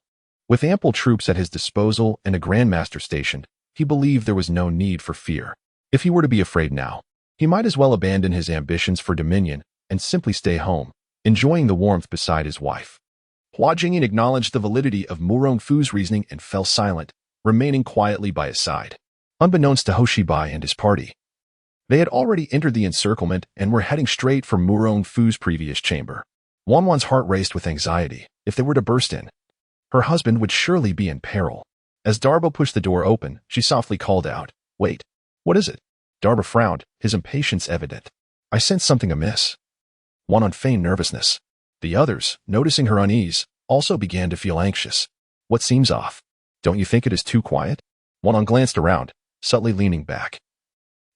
With ample troops at his disposal and a grandmaster stationed, he believed there was no need for fear. If he were to be afraid now, he might as well abandon his ambitions for dominion and simply stay home, enjoying the warmth beside his wife. Hua Jingyin acknowledged the validity of Murong Fu's reasoning and fell silent, remaining quietly by his side. Unbeknownst to Hoshibai and his party, they had already entered the encirclement and were heading straight for Murong Fu's previous chamber. Wan's heart raced with anxiety. If they were to burst in, her husband would surely be in peril. As Darba pushed the door open, she softly called out, Wait, what is it? Darba frowned, his impatience evident. I sense something amiss. Wan unfeigned nervousness. The others, noticing her unease, also began to feel anxious. What seems off? Don't you think it is too quiet? Wan glanced around, subtly leaning back,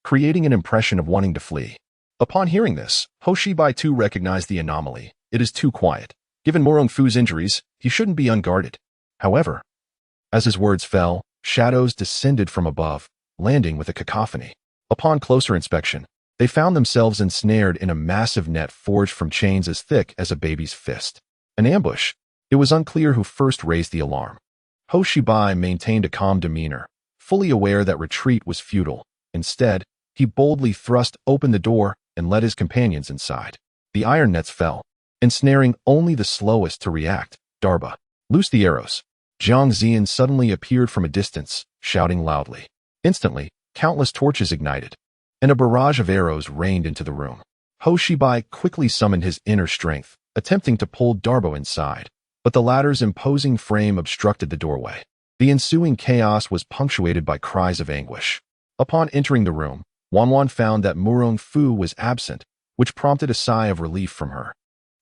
creating an impression of wanting to flee. Upon hearing this, Hoshibai too recognized the anomaly. It is too quiet. Given Murong Fu's injuries, he shouldn't be unguarded. However, as his words fell, shadows descended from above, landing with a cacophony. Upon closer inspection, they found themselves ensnared in a massive net forged from chains as thick as a baby's fist. An ambush. It was unclear who first raised the alarm. Hoshibai maintained a calm demeanor, fully aware that retreat was futile. Instead, he boldly thrust open the door and led his companions inside. The iron nets fell, ensnaring only the slowest to react. Darba, loose the arrows. Zhang Ziyan suddenly appeared from a distance, shouting loudly. Instantly, countless torches ignited, and a barrage of arrows rained into the room. Hoshibai quickly summoned his inner strength, attempting to pull Darbo inside, but the latter's imposing frame obstructed the doorway. The ensuing chaos was punctuated by cries of anguish. Upon entering the room, Wan found that Murong Fu was absent, which prompted a sigh of relief from her,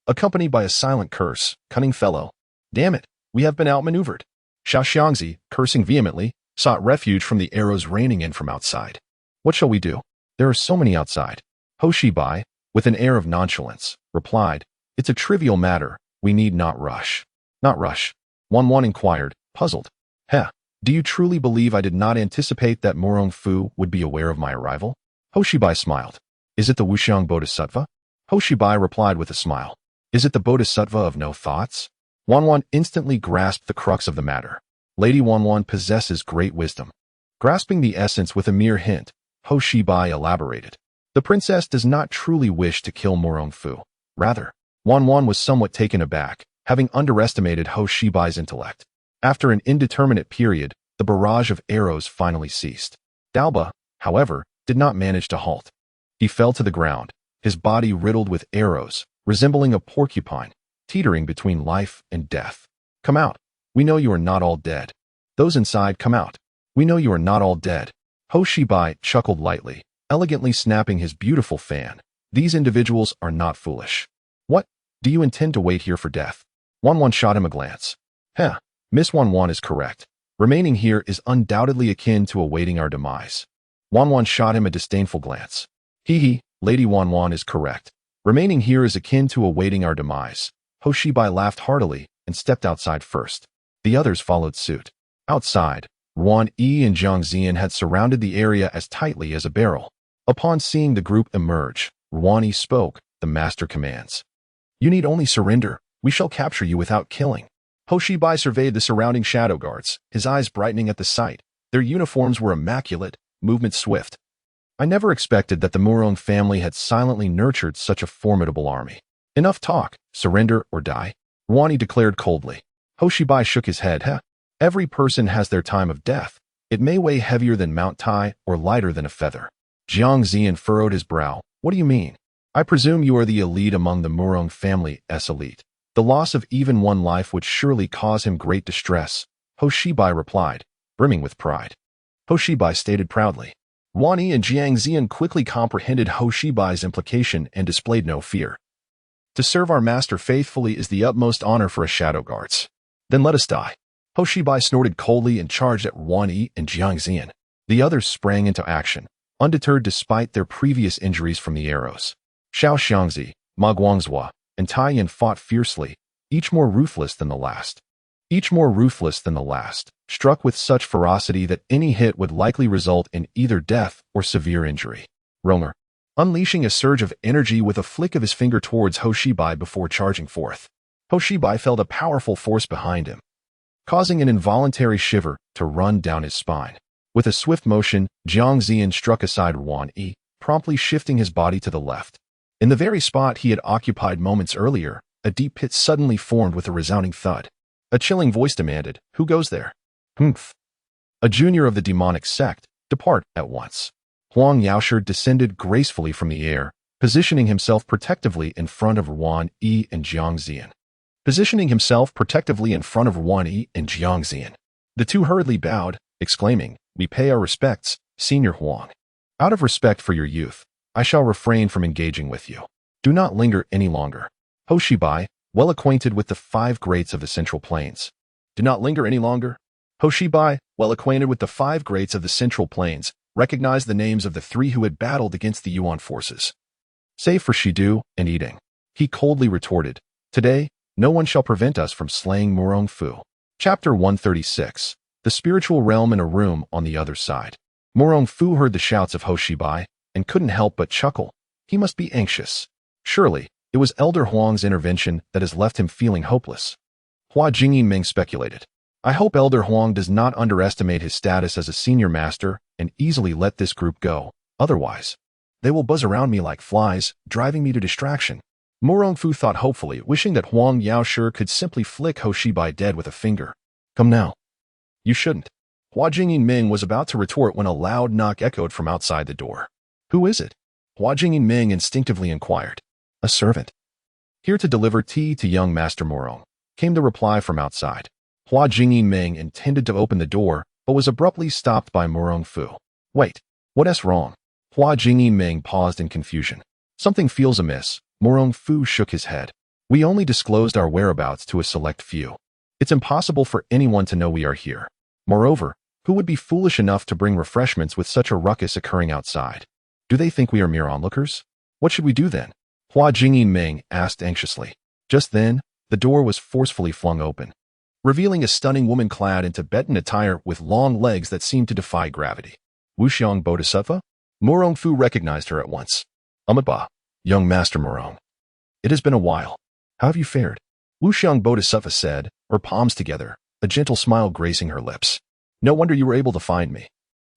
accompanied by a silent curse. Cunning fellow. Damn it, we have been outmaneuvered. Xiao Xiangzi, cursing vehemently, sought refuge from the arrows raining in from outside. What shall we do? There are so many outside. Hoshibai, with an air of nonchalance, replied, It's a trivial matter. We need not rush. Not rush? Wan inquired, puzzled. Heh, do you truly believe I did not anticipate that Murong Fu would be aware of my arrival? Hoshibai smiled. Is it the Wuxiang Bodhisattva? Hoshibai replied with a smile. Is it the Bodhisattva of no thoughts? Wan instantly grasped the crux of the matter. Lady Wan possesses great wisdom. Grasping the essence with a mere hint, Hoshibai elaborated. The princess does not truly wish to kill Murong Fu. Rather, Wan was somewhat taken aback, having underestimated Ho Shibai's intellect. After an indeterminate period, the barrage of arrows finally ceased. Dalba, however, did not manage to halt. He fell to the ground, his body riddled with arrows, resembling a porcupine, teetering between life and death. Come out. We know you are not all dead. Those inside, come out. We know you are not all dead. Ho Shibai chuckled lightly, elegantly snapping his beautiful fan. These individuals are not foolish. What? Do you intend to wait here for death? Wan shot him a glance. Heh, Miss Wan is correct. Remaining here is undoubtedly akin to awaiting our demise. Wan shot him a disdainful glance. Hee, Lady Wan is correct. Remaining here is akin to awaiting our demise. Ho Shibai laughed heartily and stepped outside first. The others followed suit. Outside, Ruan Yi and Jiang Zian had surrounded the area as tightly as a barrel. Upon seeing the group emerge, Ruan Yi spoke, the master commands. You need only surrender. We shall capture you without killing. Ho Shibai surveyed the surrounding shadow guards, his eyes brightening at the sight. Their uniforms were immaculate, movement swift. I never expected that the Murong family had silently nurtured such a formidable army. Enough talk, surrender or die, Ruan Yi declared coldly. Ho Shibai shook his head. Every person has their time of death. It may weigh heavier than Mount Tai or lighter than a feather. Jiang Zian furrowed his brow. What do you mean? I presume you are the elite among the Murong family's elite. The loss of even one life would surely cause him great distress, Ho Shibai replied, brimming with pride. Ho Shibai stated proudly. Ruan Yi and Jiang Zian quickly comprehended Ho Shibai's implication and displayed no fear. To serve our master faithfully is the utmost honor for a shadow guards. Then let us die. Ho Shibai snorted coldly and charged at Ruan Yi and Jiang Zian. The others sprang into action, undeterred despite their previous injuries from the arrows. Xiao Xiangzi, Ma Guangzhua, and Tai Yan fought fiercely, each more ruthless than the last. Struck with such ferocity that any hit would likely result in either death or severe injury. Ronger, unleashing a surge of energy with a flick of his finger towards Ho Shibai before charging forth. Ho Shibai felt a powerful force behind him, causing an involuntary shiver to run down his spine. With a swift motion, Jiang Zian struck aside Ruan Yi, promptly shifting his body to the left. In the very spot he had occupied moments earlier, a deep pit suddenly formed with a resounding thud. A chilling voice demanded, "Who goes there?" "Humph. A junior of the demonic sect. Depart at once." Huang Yaoshi descended gracefully from the air, positioning himself protectively in front of Ruan Yi and Jiang Zian. The two hurriedly bowed, exclaiming, "We pay our respects, Senior Huang. Out of respect for your youth, I shall refrain from engaging with you. Do not linger any longer." Ho Shibai, well acquainted with the 5 greats of the Central Plains. Do not linger any longer? Ho Shibai, well acquainted with the 5 greats of the Central Plains, recognized the names of the 3 who had battled against the Yuan forces. Save for Shidu and Yiding. He coldly retorted, "Today, no one shall prevent us from slaying Murong Fu." Chapter 136. The Spiritual Realm in a Room on the Other Side. Murong Fu heard the shouts of Ho Shibai and couldn't help but chuckle. He must be anxious. Surely, it was Elder Huang's intervention that has left him feeling hopeless. Hua Jingyin speculated. I hope Elder Huang does not underestimate his status as a senior master and easily let this group go. Otherwise, they will buzz around me like flies, driving me to distraction. Murong Fu thought hopefully, wishing that Huang Yaoshi could simply flick Ho Shibai dead with a finger. Come now. You shouldn't. Hua Jingyin was about to retort when a loud knock echoed from outside the door. Who is it? Hua Jingyin instinctively inquired. A servant. Here to deliver tea to young Master Murong, came the reply from outside. Hua Jingyin intended to open the door, but was abruptly stopped by Murong Fu. Wait, what's wrong? Hua Jingyin paused in confusion. Something feels amiss. Murong Fu shook his head. We only disclosed our whereabouts to a select few. It's impossible for anyone to know we are here. Moreover, who would be foolish enough to bring refreshments with such a ruckus occurring outside? Do they think we are mere onlookers? What should we do then? Hua Jingyin asked anxiously. Just then, the door was forcefully flung open, revealing a stunning woman clad in Tibetan attire with long legs that seemed to defy gravity. Wuxiang Bodhisattva? Murong Fu recognized her at once. Amitabha, young Master Murong. It has been a while. How have you fared? Wuxiang Bodhisattva said, her palms together, a gentle smile gracing her lips. No wonder you were able to find me.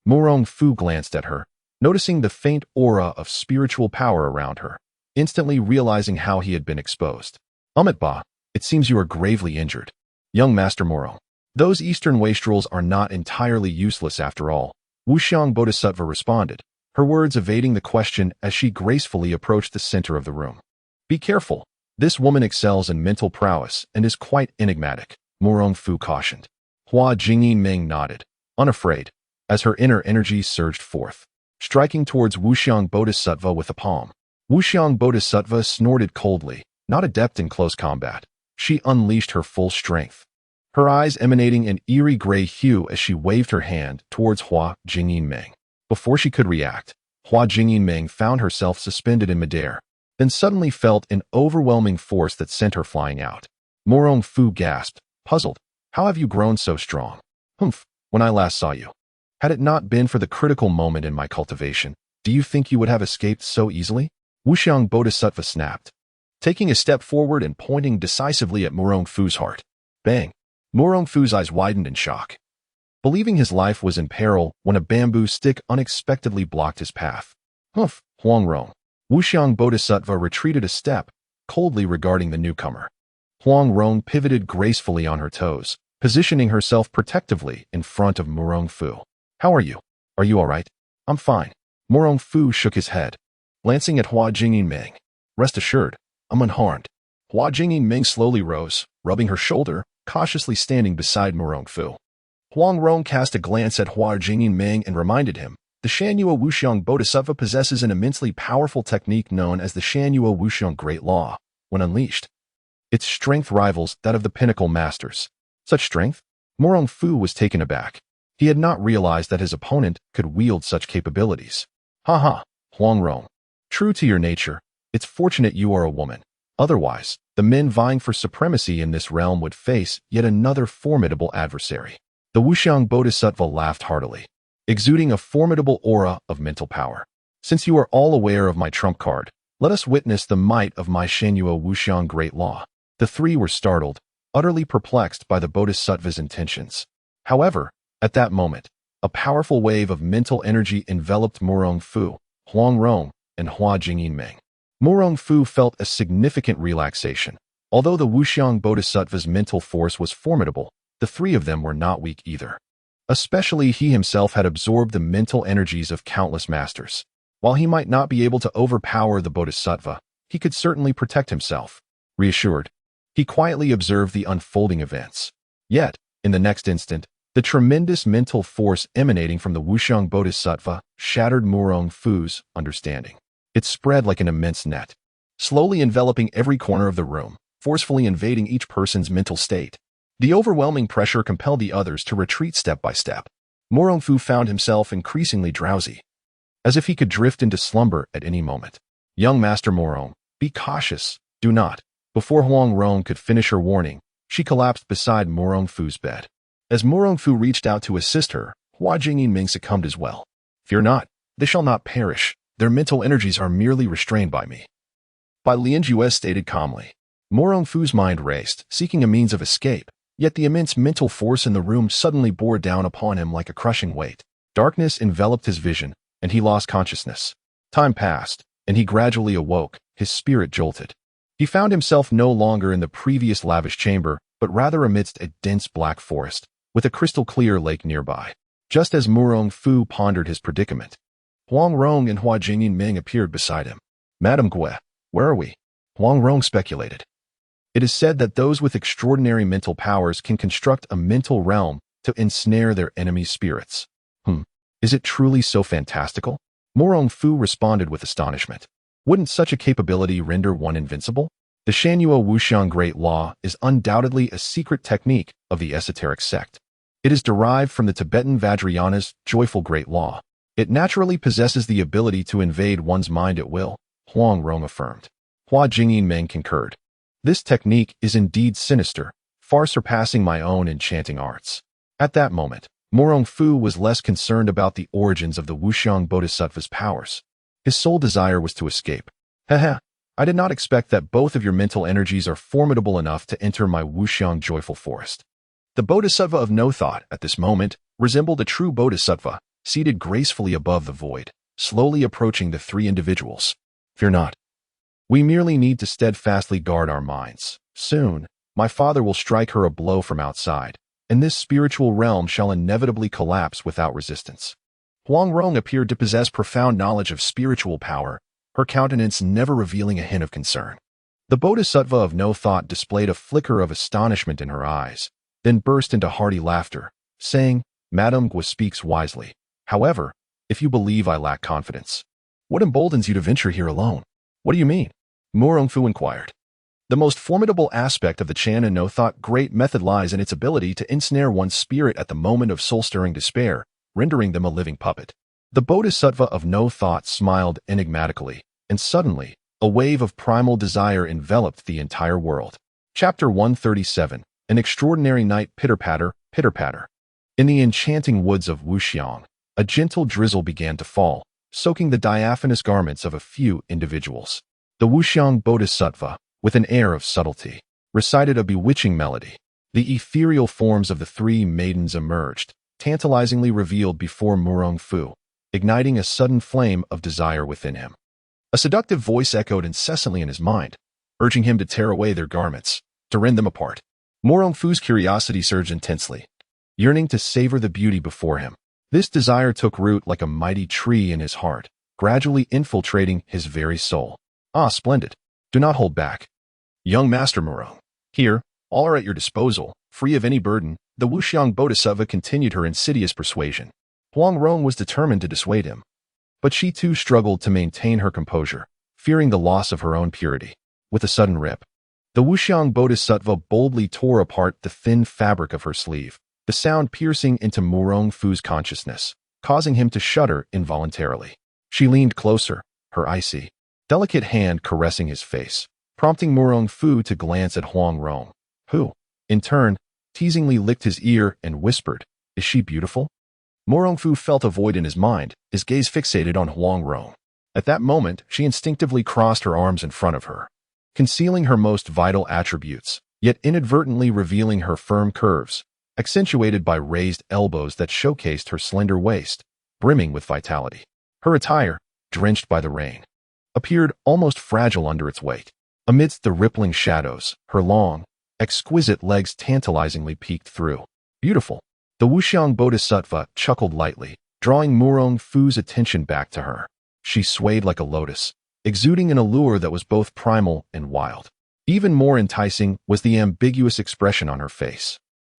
Murong Fu glanced at her, noticing the faint aura of spiritual power around her. instantly realizing how he had been exposed. Ba, it seems you are gravely injured. Young Master Murong. Those Eastern wastrels are not entirely useless after all, Wuxiang Bodhisattva responded, her words evading the question as she gracefully approached the center of the room. Be careful. This woman excels in mental prowess and is quite enigmatic, Murong Fu cautioned. Hua Jingyin nodded, unafraid, as her inner energy surged forth, striking towards Wuxiang Bodhisattva with a palm. Wuxiang Bodhisattva snorted coldly, not adept in close combat. She unleashed her full strength, her eyes emanating an eerie gray hue as she waved her hand towards Hua Jingyin. Before she could react, Hua Jingyin found herself suspended in midair, then suddenly felt an overwhelming force that sent her flying out. Murong Fu gasped, puzzled. How have you grown so strong? Humph, when I last saw you. Had it not been for the critical moment in my cultivation, do you think you would have escaped so easily? Wuxiang Bodhisattva snapped, taking a step forward and pointing decisively at Murong Fu's heart. Bang! Murong Fu's eyes widened in shock, believing his life was in peril when a bamboo stick unexpectedly blocked his path. Humph, Huang Rong. Wuxiang Bodhisattva retreated a step, coldly regarding the newcomer. Huang Rong pivoted gracefully on her toes, positioning herself protectively in front of Murong Fu. How are you? Are you all right? I'm fine. Murong Fu shook his head, glancing at Hua Jingyin. Rest assured, I'm unharmed. Hua Jingyin slowly rose, rubbing her shoulder, cautiously standing beside Murong Fu. Huang Rong cast a glance at Hua Jingyin and reminded him, the Shanyue Wuxiang Bodhisattva possesses an immensely powerful technique known as the Shanyue Wuxiang Great Law. When unleashed, its strength rivals that of the pinnacle masters. Such strength? Murong Fu was taken aback. He had not realized that his opponent could wield such capabilities. Ha, Huang Rong. True to your nature, it's fortunate you are a woman. Otherwise, the men vying for supremacy in this realm would face yet another formidable adversary. The Wuxiang Bodhisattva laughed heartily, exuding a formidable aura of mental power. Since you are all aware of my trump card, let us witness the might of my Shanyue Wuxiang Great Law. The three were startled, utterly perplexed by the Bodhisattva's intentions. However, at that moment, a powerful wave of mental energy enveloped Murong Fu, Huang Rong, and Hua Jingyin. Murong Fu felt a significant relaxation. Although the Wuxiang Bodhisattva's mental force was formidable, the three of them were not weak either. Especially he himself had absorbed the mental energies of countless masters. While he might not be able to overpower the Bodhisattva, he could certainly protect himself. Reassured, he quietly observed the unfolding events. Yet, in the next instant, the tremendous mental force emanating from the Wuxiang Bodhisattva shattered Murong Fu's understanding. It spread like an immense net, slowly enveloping every corner of the room, forcefully invading each person's mental state. The overwhelming pressure compelled the others to retreat step by step. Murong Fu found himself increasingly drowsy, as if he could drift into slumber at any moment. Young Master Murong, be cautious, do not. Before Huang Rong could finish her warning, she collapsed beside Murong Fu's bed. As Murong Fu reached out to assist her, Hua Jingyin succumbed as well. Fear not, they shall not perish. Their mental energies are merely restrained by me. Bai Lianjue stated calmly. Murong Fu's mind raced, seeking a means of escape, yet the immense mental force in the room suddenly bore down upon him like a crushing weight. Darkness enveloped his vision, and he lost consciousness. Time passed, and he gradually awoke, his spirit jolted. He found himself no longer in the previous lavish chamber, but rather amidst a dense black forest, with a crystal-clear lake nearby. Just as Murong Fu pondered his predicament, Huang Rong and Hua Jingyin appeared beside him. Madame Gue, where are we? Huang Rong speculated. It is said that those with extraordinary mental powers can construct a mental realm to ensnare their enemies' spirits. Is it truly so fantastical? Murong Fu responded with astonishment. Wouldn't such a capability render one invincible? The Shanyue Wuxiang Great Law is undoubtedly a secret technique of the esoteric sect. It is derived from the Tibetan Vajrayana's joyful Great Law. It naturally possesses the ability to invade one's mind at will, Huang Rong affirmed. Hua Jingyin concurred. This technique is indeed sinister, far surpassing my own enchanting arts. At that moment, Murong Fu was less concerned about the origins of the Wuxiang Bodhisattva's powers. His sole desire was to escape. I did not expect that both of your mental energies are formidable enough to enter my Wuxiang joyful forest. The Bodhisattva of no thought, at this moment, resembled a true Bodhisattva, seated gracefully above the void, slowly approaching the three individuals. Fear not. We merely need to steadfastly guard our minds. Soon, my father will strike her a blow from outside, and this spiritual realm shall inevitably collapse without resistance. Wang Rong appeared to possess profound knowledge of spiritual power, her countenance never revealing a hint of concern. The bodhisattva of no thought displayed a flicker of astonishment in her eyes, then burst into hearty laughter, saying, Madame Gua speaks wisely. However, if you believe I lack confidence, what emboldens you to venture here alone? What do you mean? Murong Fu inquired. The most formidable aspect of the Chan and no thought great method lies in its ability to ensnare one's spirit at the moment of soul-stirring despair, rendering them a living puppet. The bodhisattva of no thought smiled enigmatically, and suddenly, a wave of primal desire enveloped the entire world. Chapter 137, An Extraordinary Night. Pitter-patter, pitter-patter. In the enchanting woods of Wuxiang, a gentle drizzle began to fall, soaking the diaphanous garments of a few individuals. The Wuxiang bodhisattva, with an air of subtlety, recited a bewitching melody. The ethereal forms of the three maidens emerged, tantalizingly revealed before Murong Fu, igniting a sudden flame of desire within him. A seductive voice echoed incessantly in his mind, urging him to tear away their garments, to rend them apart. Murong Fu's curiosity surged intensely, yearning to savor the beauty before him. This desire took root like a mighty tree in his heart, gradually infiltrating his very soul. Ah, splendid. Do not hold back. Young Master Murong, here, all are at your disposal, free of any burden. The Wuxiang bodhisattva continued her insidious persuasion. Huang Rong was determined to dissuade him, but she too struggled to maintain her composure, fearing the loss of her own purity. With a sudden rip, the Wuxiang bodhisattva boldly tore apart the thin fabric of her sleeve, the sound piercing into Murong Fu's consciousness, causing him to shudder involuntarily. She leaned closer, her icy, delicate hand caressing his face, prompting Murong Fu to glance at Huang Rong, who, in turn, teasingly licked his ear and whispered, Is she beautiful? Murong Fu felt a void in his mind, his gaze fixated on Huang Rong. At that moment, she instinctively crossed her arms in front of her, concealing her most vital attributes, yet inadvertently revealing her firm curves, accentuated by raised elbows that showcased her slender waist, brimming with vitality. Her attire, drenched by the rain, appeared almost fragile under its weight. Amidst the rippling shadows, her long, exquisite legs tantalizingly peeked through. Beautiful. The Wuxiang bodhisattva chuckled lightly, drawing Murong Fu's attention back to her. She swayed like a lotus, exuding an allure that was both primal and wild. Even more enticing was the ambiguous expression on her face,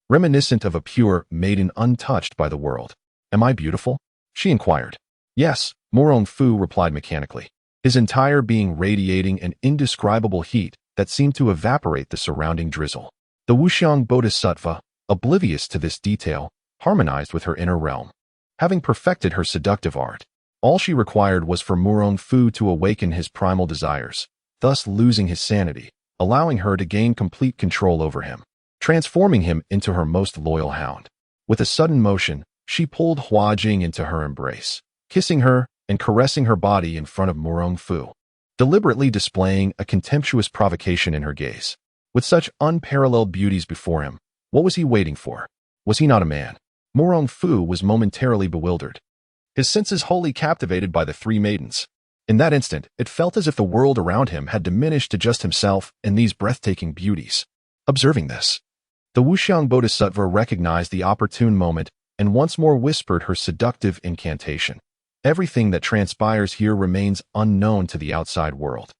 reminiscent of a pure maiden untouched by the world. Am I beautiful? She inquired. Yes, Murong Fu replied mechanically, his entire being radiating an indescribable heat that seemed to evaporate the surrounding drizzle. The Wuxiang bodhisattva, oblivious to this detail, harmonized with her inner realm. Having perfected her seductive art, all she required was for Murong Fu to awaken his primal desires, thus losing his sanity, allowing her to gain complete control over him, transforming him into her most loyal hound. With a sudden motion, she pulled Hua Jing into her embrace, kissing her and caressing her body in front of Murong Fu, deliberately displaying a contemptuous provocation in her gaze. With such unparalleled beauties before him, what was he waiting for? Was he not a man? Murong Fu was momentarily bewildered, his senses wholly captivated by the three maidens. In that instant, it felt as if the world around him had diminished to just himself and these breathtaking beauties. Observing this, the Wuxiang bodhisattva recognized the opportune moment and once more whispered her seductive incantation. Everything that transpires here remains unknown to the outside world.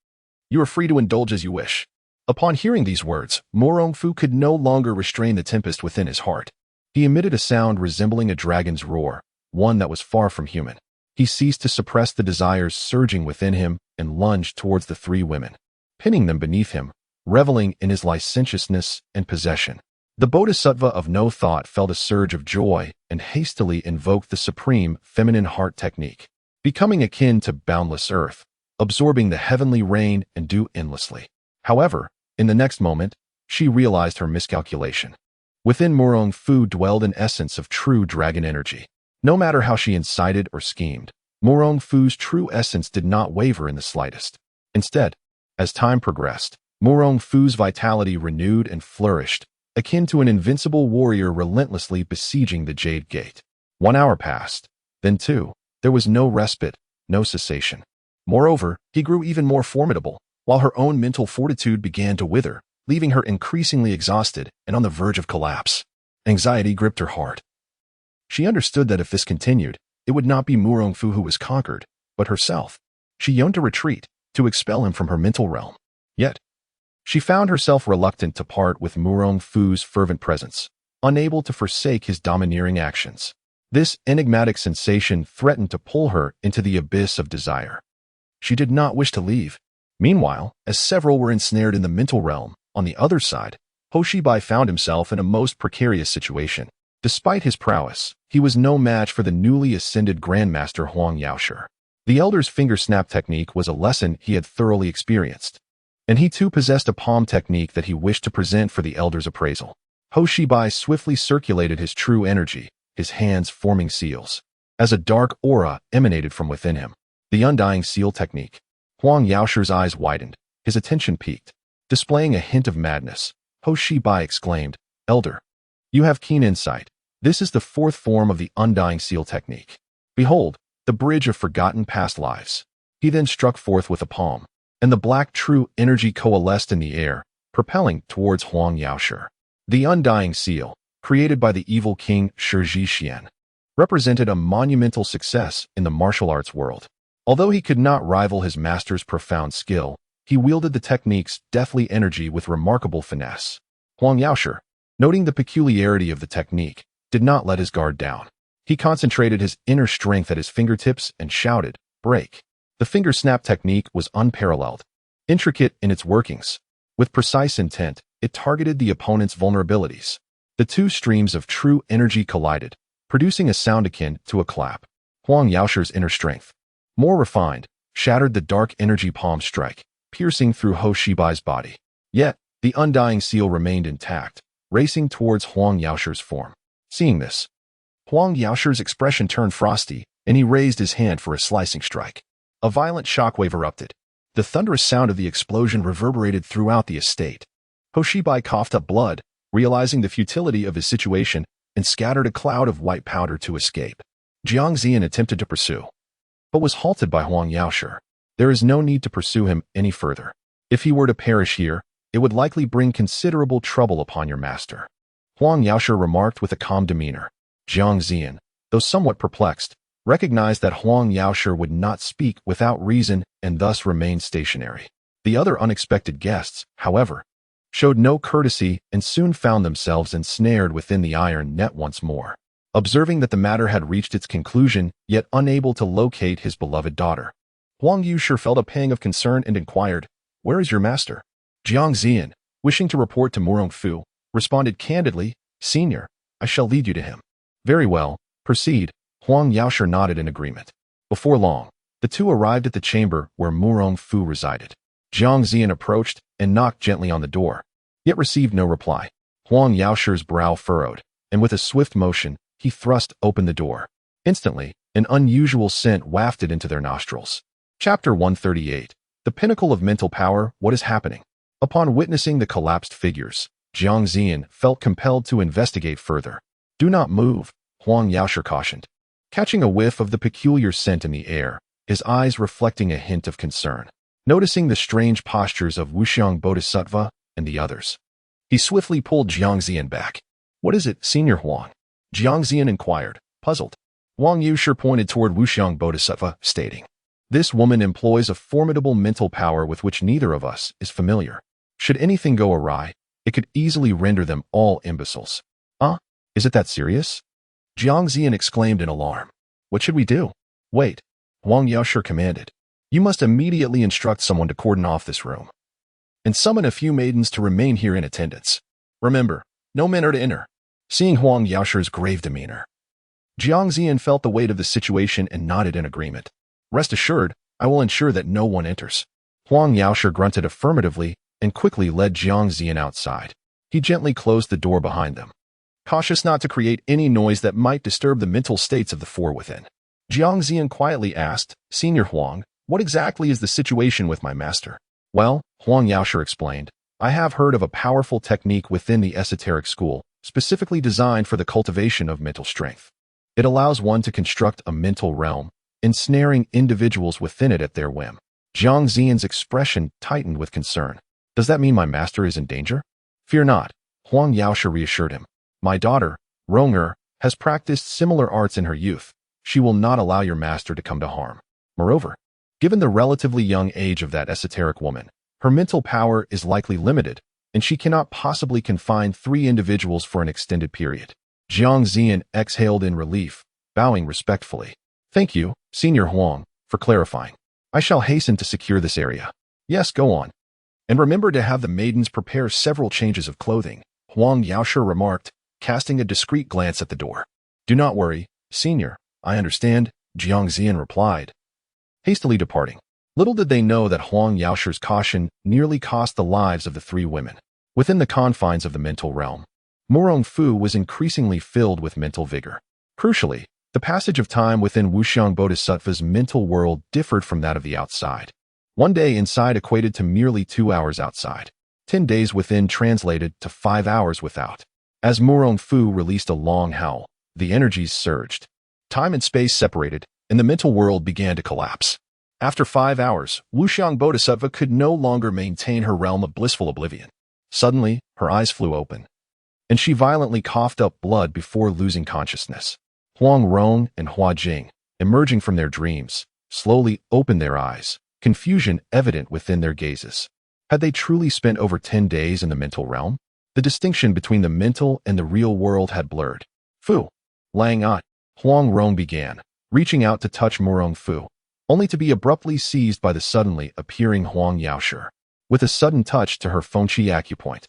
You are free to indulge as you wish. Upon hearing these words, Murong Fu could no longer restrain the tempest within his heart. He emitted a sound resembling a dragon's roar, one that was far from human. He ceased to suppress the desires surging within him and lunged towards the three women, pinning them beneath him, reveling in his licentiousness and possession. The bodhisattva of no thought felt a surge of joy and hastily invoked the supreme feminine heart technique, becoming akin to boundless earth, absorbing the heavenly rain and dew endlessly. However, in the next moment, she realized her miscalculation. Within Murong Fu dwelled an essence of true dragon energy. No matter how she incited or schemed, Murong Fu's true essence did not waver in the slightest. Instead, as time progressed, Murong Fu's vitality renewed and flourished, akin to an invincible warrior relentlessly besieging the Jade Gate. 1 hour passed, then 2. There was no respite, no cessation. Moreover, he grew even more formidable. while her own mental fortitude began to wither, leaving her increasingly exhausted and on the verge of collapse. Anxiety gripped her heart. She understood that if this continued, it would not be Murong Fu who was conquered, but herself. She yearned to retreat, to expel him from her mental realm. Yet, she found herself reluctant to part with Murong Fu's fervent presence, unable to forsake his domineering actions. This enigmatic sensation threatened to pull her into the abyss of desire. She did not wish to leave. Meanwhile, as several were ensnared in the mental realm, on the other side, Hoshibai found himself in a most precarious situation. Despite his prowess, he was no match for the newly ascended Grandmaster Huang Yaoshi. The elder's finger snap technique was a lesson he had thoroughly experienced, and he too possessed a palm technique that he wished to present for the elder's appraisal. Hoshibai swiftly circulated his true energy, his hands forming seals, as a dark aura emanated from within him. The undying seal technique. Huang Yaoshi's eyes widened, his attention peaked. Displaying a hint of madness, Hoshibai exclaimed, "Elder, you have keen insight. This is the fourth form of the undying seal technique. Behold, the bridge of forgotten past lives." He then struck forth with a palm, and the black true energy coalesced in the air, propelling towards Huang Yaoshi. The undying seal, created by the evil king Shi Xian, represented a monumental success in the martial arts world. Although he could not rival his master's profound skill, he wielded the technique's deathly energy with remarkable finesse. Huang Yaoshi, noting the peculiarity of the technique, did not let his guard down. He concentrated his inner strength at his fingertips and shouted, "Break!" The finger snap technique was unparalleled. Intricate in its workings, with precise intent, it targeted the opponent's vulnerabilities. The two streams of true energy collided, producing a sound akin to a clap. Huang Yaoshi's inner strength, more refined, shattered the dark energy palm strike, piercing through Hoshibai's body. Yet, the undying seal remained intact, racing towards Huang Yaoshi's form. Seeing this, Huang Yaoshi's expression turned frosty, and he raised his hand for a slicing strike. A violent shockwave erupted. The thunderous sound of the explosion reverberated throughout the estate. Hoshibai coughed up blood, realizing the futility of his situation, and scattered a cloud of white powder to escape. Jiang Ziyan attempted to pursue, but was halted by Huang Yaoshi. There is no need to pursue him any further. If he were to perish here, it would likely bring considerable trouble upon your master. Huang Yaoshi remarked with a calm demeanor. Jiang Ziyan, though somewhat perplexed, recognized that Huang Yaoshi would not speak without reason and thus remained stationary. The other unexpected guests, however, showed no courtesy and soon found themselves ensnared within the iron net once more. Observing that the matter had reached its conclusion, yet unable to locate his beloved daughter, Huang Yaoshi felt a pang of concern and inquired, "Where is your master?" Jiang Ziyan, wishing to report to Murong Fu, responded candidly, "Senior, I shall lead you to him." "Very well, proceed." Huang Yaoshi nodded in agreement. Before long, the two arrived at the chamber where Murong Fu resided. Jiang Ziyan approached and knocked gently on the door, yet received no reply. Huang Yaoshi's brow furrowed, and with a swift motion, he thrust open the door. Instantly, an unusual scent wafted into their nostrils. Chapter 138. The Pinnacle of Mental Power, What is Happening? Upon witnessing the collapsed figures, Jiang Ziyan felt compelled to investigate further. "Do not move," Huang Yaoshi cautioned. Catching a whiff of the peculiar scent in the air, his eyes reflecting a hint of concern. Noticing the strange postures of Wuxiang Bodhisattva and the others, he swiftly pulled Jiang Ziyan back. "What is it, Senior Huang?" Jiang Ziyan inquired, puzzled. Huang Yaoshi pointed toward Wuxiang Bodhisattva, stating, "This woman employs a formidable mental power with which neither of us is familiar. Should anything go awry, it could easily render them all imbeciles." Is it that serious?" Jiang Ziyan exclaimed in alarm. "What should we do?" "Wait," Huang Yaoshi commanded. "You must immediately instruct someone to cordon off this room, and summon a few maidens to remain here in attendance. Remember, no men are to enter." Seeing Huang Yaoshi's grave demeanor, Jiang Ziyan felt the weight of the situation and nodded in agreement. "Rest assured, I will ensure that no one enters." Huang Yaoshi grunted affirmatively and quickly led Jiang Ziyan outside. He gently closed the door behind them, cautious not to create any noise that might disturb the mental states of the four within. Jiang Ziyan quietly asked, "Senior Huang, what exactly is the situation with my master?" "Well," Huang Yaoshi explained, "I have heard of a powerful technique within the esoteric school, specifically designed for the cultivation of mental strength. It allows one to construct a mental realm, ensnaring individuals within it at their whim. Jiang Ziyan's expression tightened with concern. Does that mean my master is in danger? Fear not, Huang Yaoshe reassured him. My daughter, Rong has practiced similar arts in her youth. She will not allow your master to come to harm. Moreover, given the relatively young age of that esoteric woman, her mental power is likely limited, and she cannot possibly confine 3 individuals for an extended period. Jiang Ziyan exhaled in relief, bowing respectfully. Thank you, Senior Huang, for clarifying. I shall hasten to secure this area. Yes, go on. And remember to have the maidens prepare several changes of clothing, Huang Yaoshe remarked, casting a discreet glance at the door. Do not worry, Senior, I understand, Jiang Ziyan replied, hastily departing. Little did they know that Huang Yaoshe's caution nearly cost the lives of the 3 women. Within the confines of the mental realm, Murong Fu was increasingly filled with mental vigor. Crucially, the passage of time within Wuxiang Bodhisattva's mental world differed from that of the outside. 1 day inside equated to merely 2 hours outside. 10 days within translated to 5 hours without. As Murong Fu released a long howl, the energies surged. Time and space separated, and the mental world began to collapse. After 5 hours, Wuxiang Bodhisattva could no longer maintain her realm of blissful oblivion. Suddenly, her eyes flew open, and she violently coughed up blood before losing consciousness. Huang Rong and Hua Jing, emerging from their dreams, slowly opened their eyes, confusion evident within their gazes. Had they truly spent over 10 days in the mental realm? The distinction between the mental and the real world had blurred. Fu, Lang At, Huang Rong began, reaching out to touch Murong Fu, only to be abruptly seized by the suddenly appearing Huang Yaoshe. With a sudden touch to her Fengqi acupoint,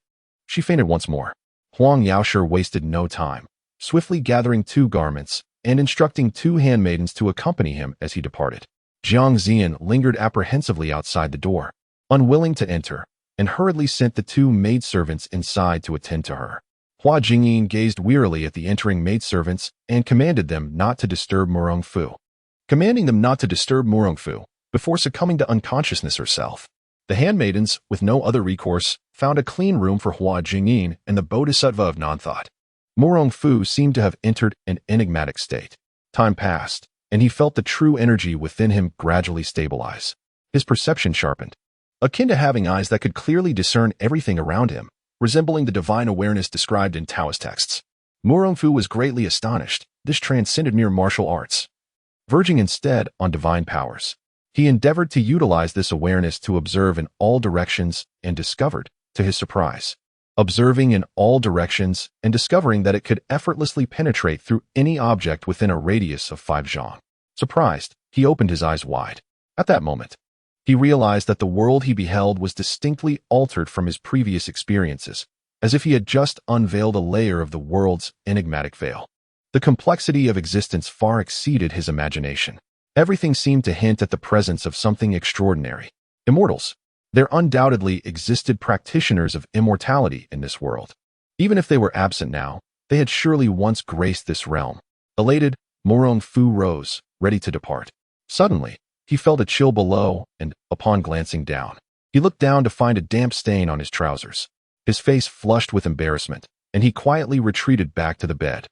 she fainted once more. Huang Yaoshe wasted no time, swiftly gathering 2 garments and instructing 2 handmaidens to accompany him as he departed. Jiang Ziyan lingered apprehensively outside the door, unwilling to enter, and hurriedly sent the 2 maidservants inside to attend to her. Hua Jingyin gazed wearily at the entering maidservants and commanded them not to disturb Murong Fu. Before succumbing to unconsciousness herself, the handmaidens, with no other recourse, found a clean room for Hua Jingyin and the Bodhisattva of non-thought. Murong Fu seemed to have entered an enigmatic state. Time passed, and he felt the true energy within him gradually stabilize. His perception sharpened, akin to having eyes that could clearly discern everything around him, resembling the divine awareness described in Taoist texts. Murong Fu was greatly astonished. This transcended mere martial arts, verging instead on divine powers. He endeavored to utilize this awareness to observe in all directions and discovered, to his surprise, observing in all directions and discovering that it could effortlessly penetrate through any object within a radius of 5 zhang. Surprised, he opened his eyes wide. At that moment, he realized that the world he beheld was distinctly altered from his previous experiences, as if he had just unveiled a layer of the world's enigmatic veil. The complexity of existence far exceeded his imagination. Everything seemed to hint at the presence of something extraordinary. Immortals. There undoubtedly existed practitioners of immortality in this world. Even if they were absent now, they had surely once graced this realm. Elated, Murong Fu rose, ready to depart. Suddenly, he felt a chill below and, upon glancing down, he looked down to find a damp stain on his trousers. His face flushed with embarrassment, and he quietly retreated back to the bed,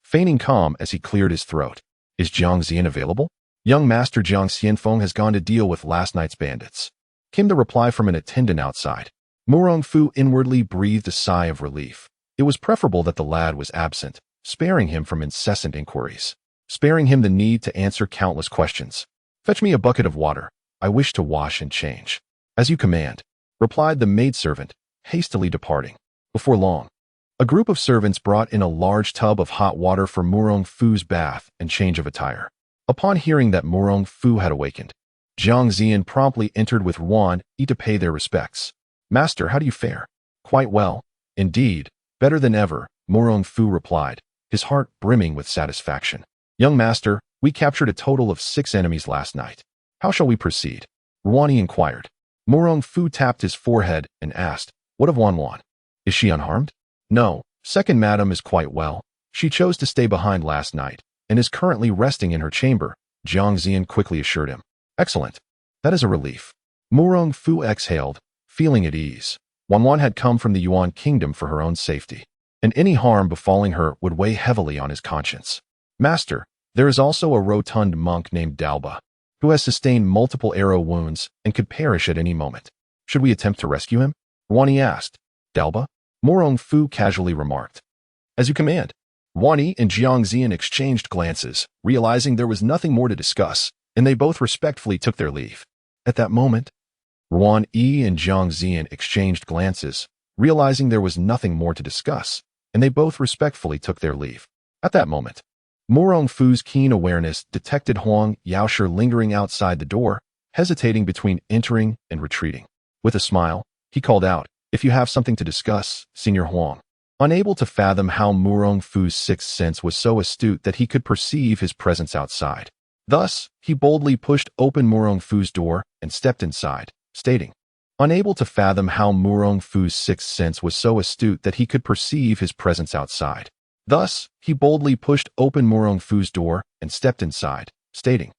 feigning calm as he cleared his throat. Is Jiang Ziyan available? Young Master Jiang Xianfeng has gone to deal with last night's bandits, came the reply from an attendant outside. Murong Fu inwardly breathed a sigh of relief. It was preferable that the lad was absent, sparing him from incessant inquiries, sparing him the need to answer countless questions. Fetch me a bucket of water. I wish to wash and change. As you command, replied the maidservant, hastily departing. Before long, a group of servants brought in a large tub of hot water for Murong Fu's bath and change of attire. Upon hearing that Murong Fu had awakened, Jiang Ziyan promptly entered with Yuyan to pay their respects. Master, how do you fare? Quite well. Indeed, better than ever, Murong Fu replied, his heart brimming with satisfaction. Young master, we captured a total of 6 enemies last night. How shall we proceed? Yuan inquired. Murong Fu tapped his forehead and asked, what of Wan? Is she unharmed? No, second madam is quite well. She chose to stay behind last night and is currently resting in her chamber, Jiang Ziyan quickly assured him. Excellent. That is a relief. Murong Fu exhaled, feeling at ease. Wan had come from the Yuan kingdom for her own safety, and any harm befalling her would weigh heavily on his conscience. Master, there is also a rotund monk named Dalba. who has sustained multiple arrow wounds and could perish at any moment. Should we attempt to rescue him? Wang asked. Dalba? Murong Fu casually remarked. As you command. Wang and Jiang Zian exchanged glances, realizing there was nothing more to discuss, and they both respectfully took their leave. At that moment, Wang and Jiang Zian exchanged glances, realizing there was nothing more to discuss, and they both respectfully took their leave. At that moment, Murong Fu's keen awareness detected Huang Yaoshi lingering outside the door, hesitating between entering and retreating. With a smile, he called out, "If you have something to discuss, Senior Huang." Unable to fathom how Murong Fu's sixth sense was so astute that he could perceive his presence outside. Thus, he boldly pushed open Murong Fu's door and stepped inside, stating, unable to fathom how Murong Fu's sixth sense was so astute that he could perceive his presence outside. Thus, he boldly pushed open Murong Fu's door and stepped inside, stating,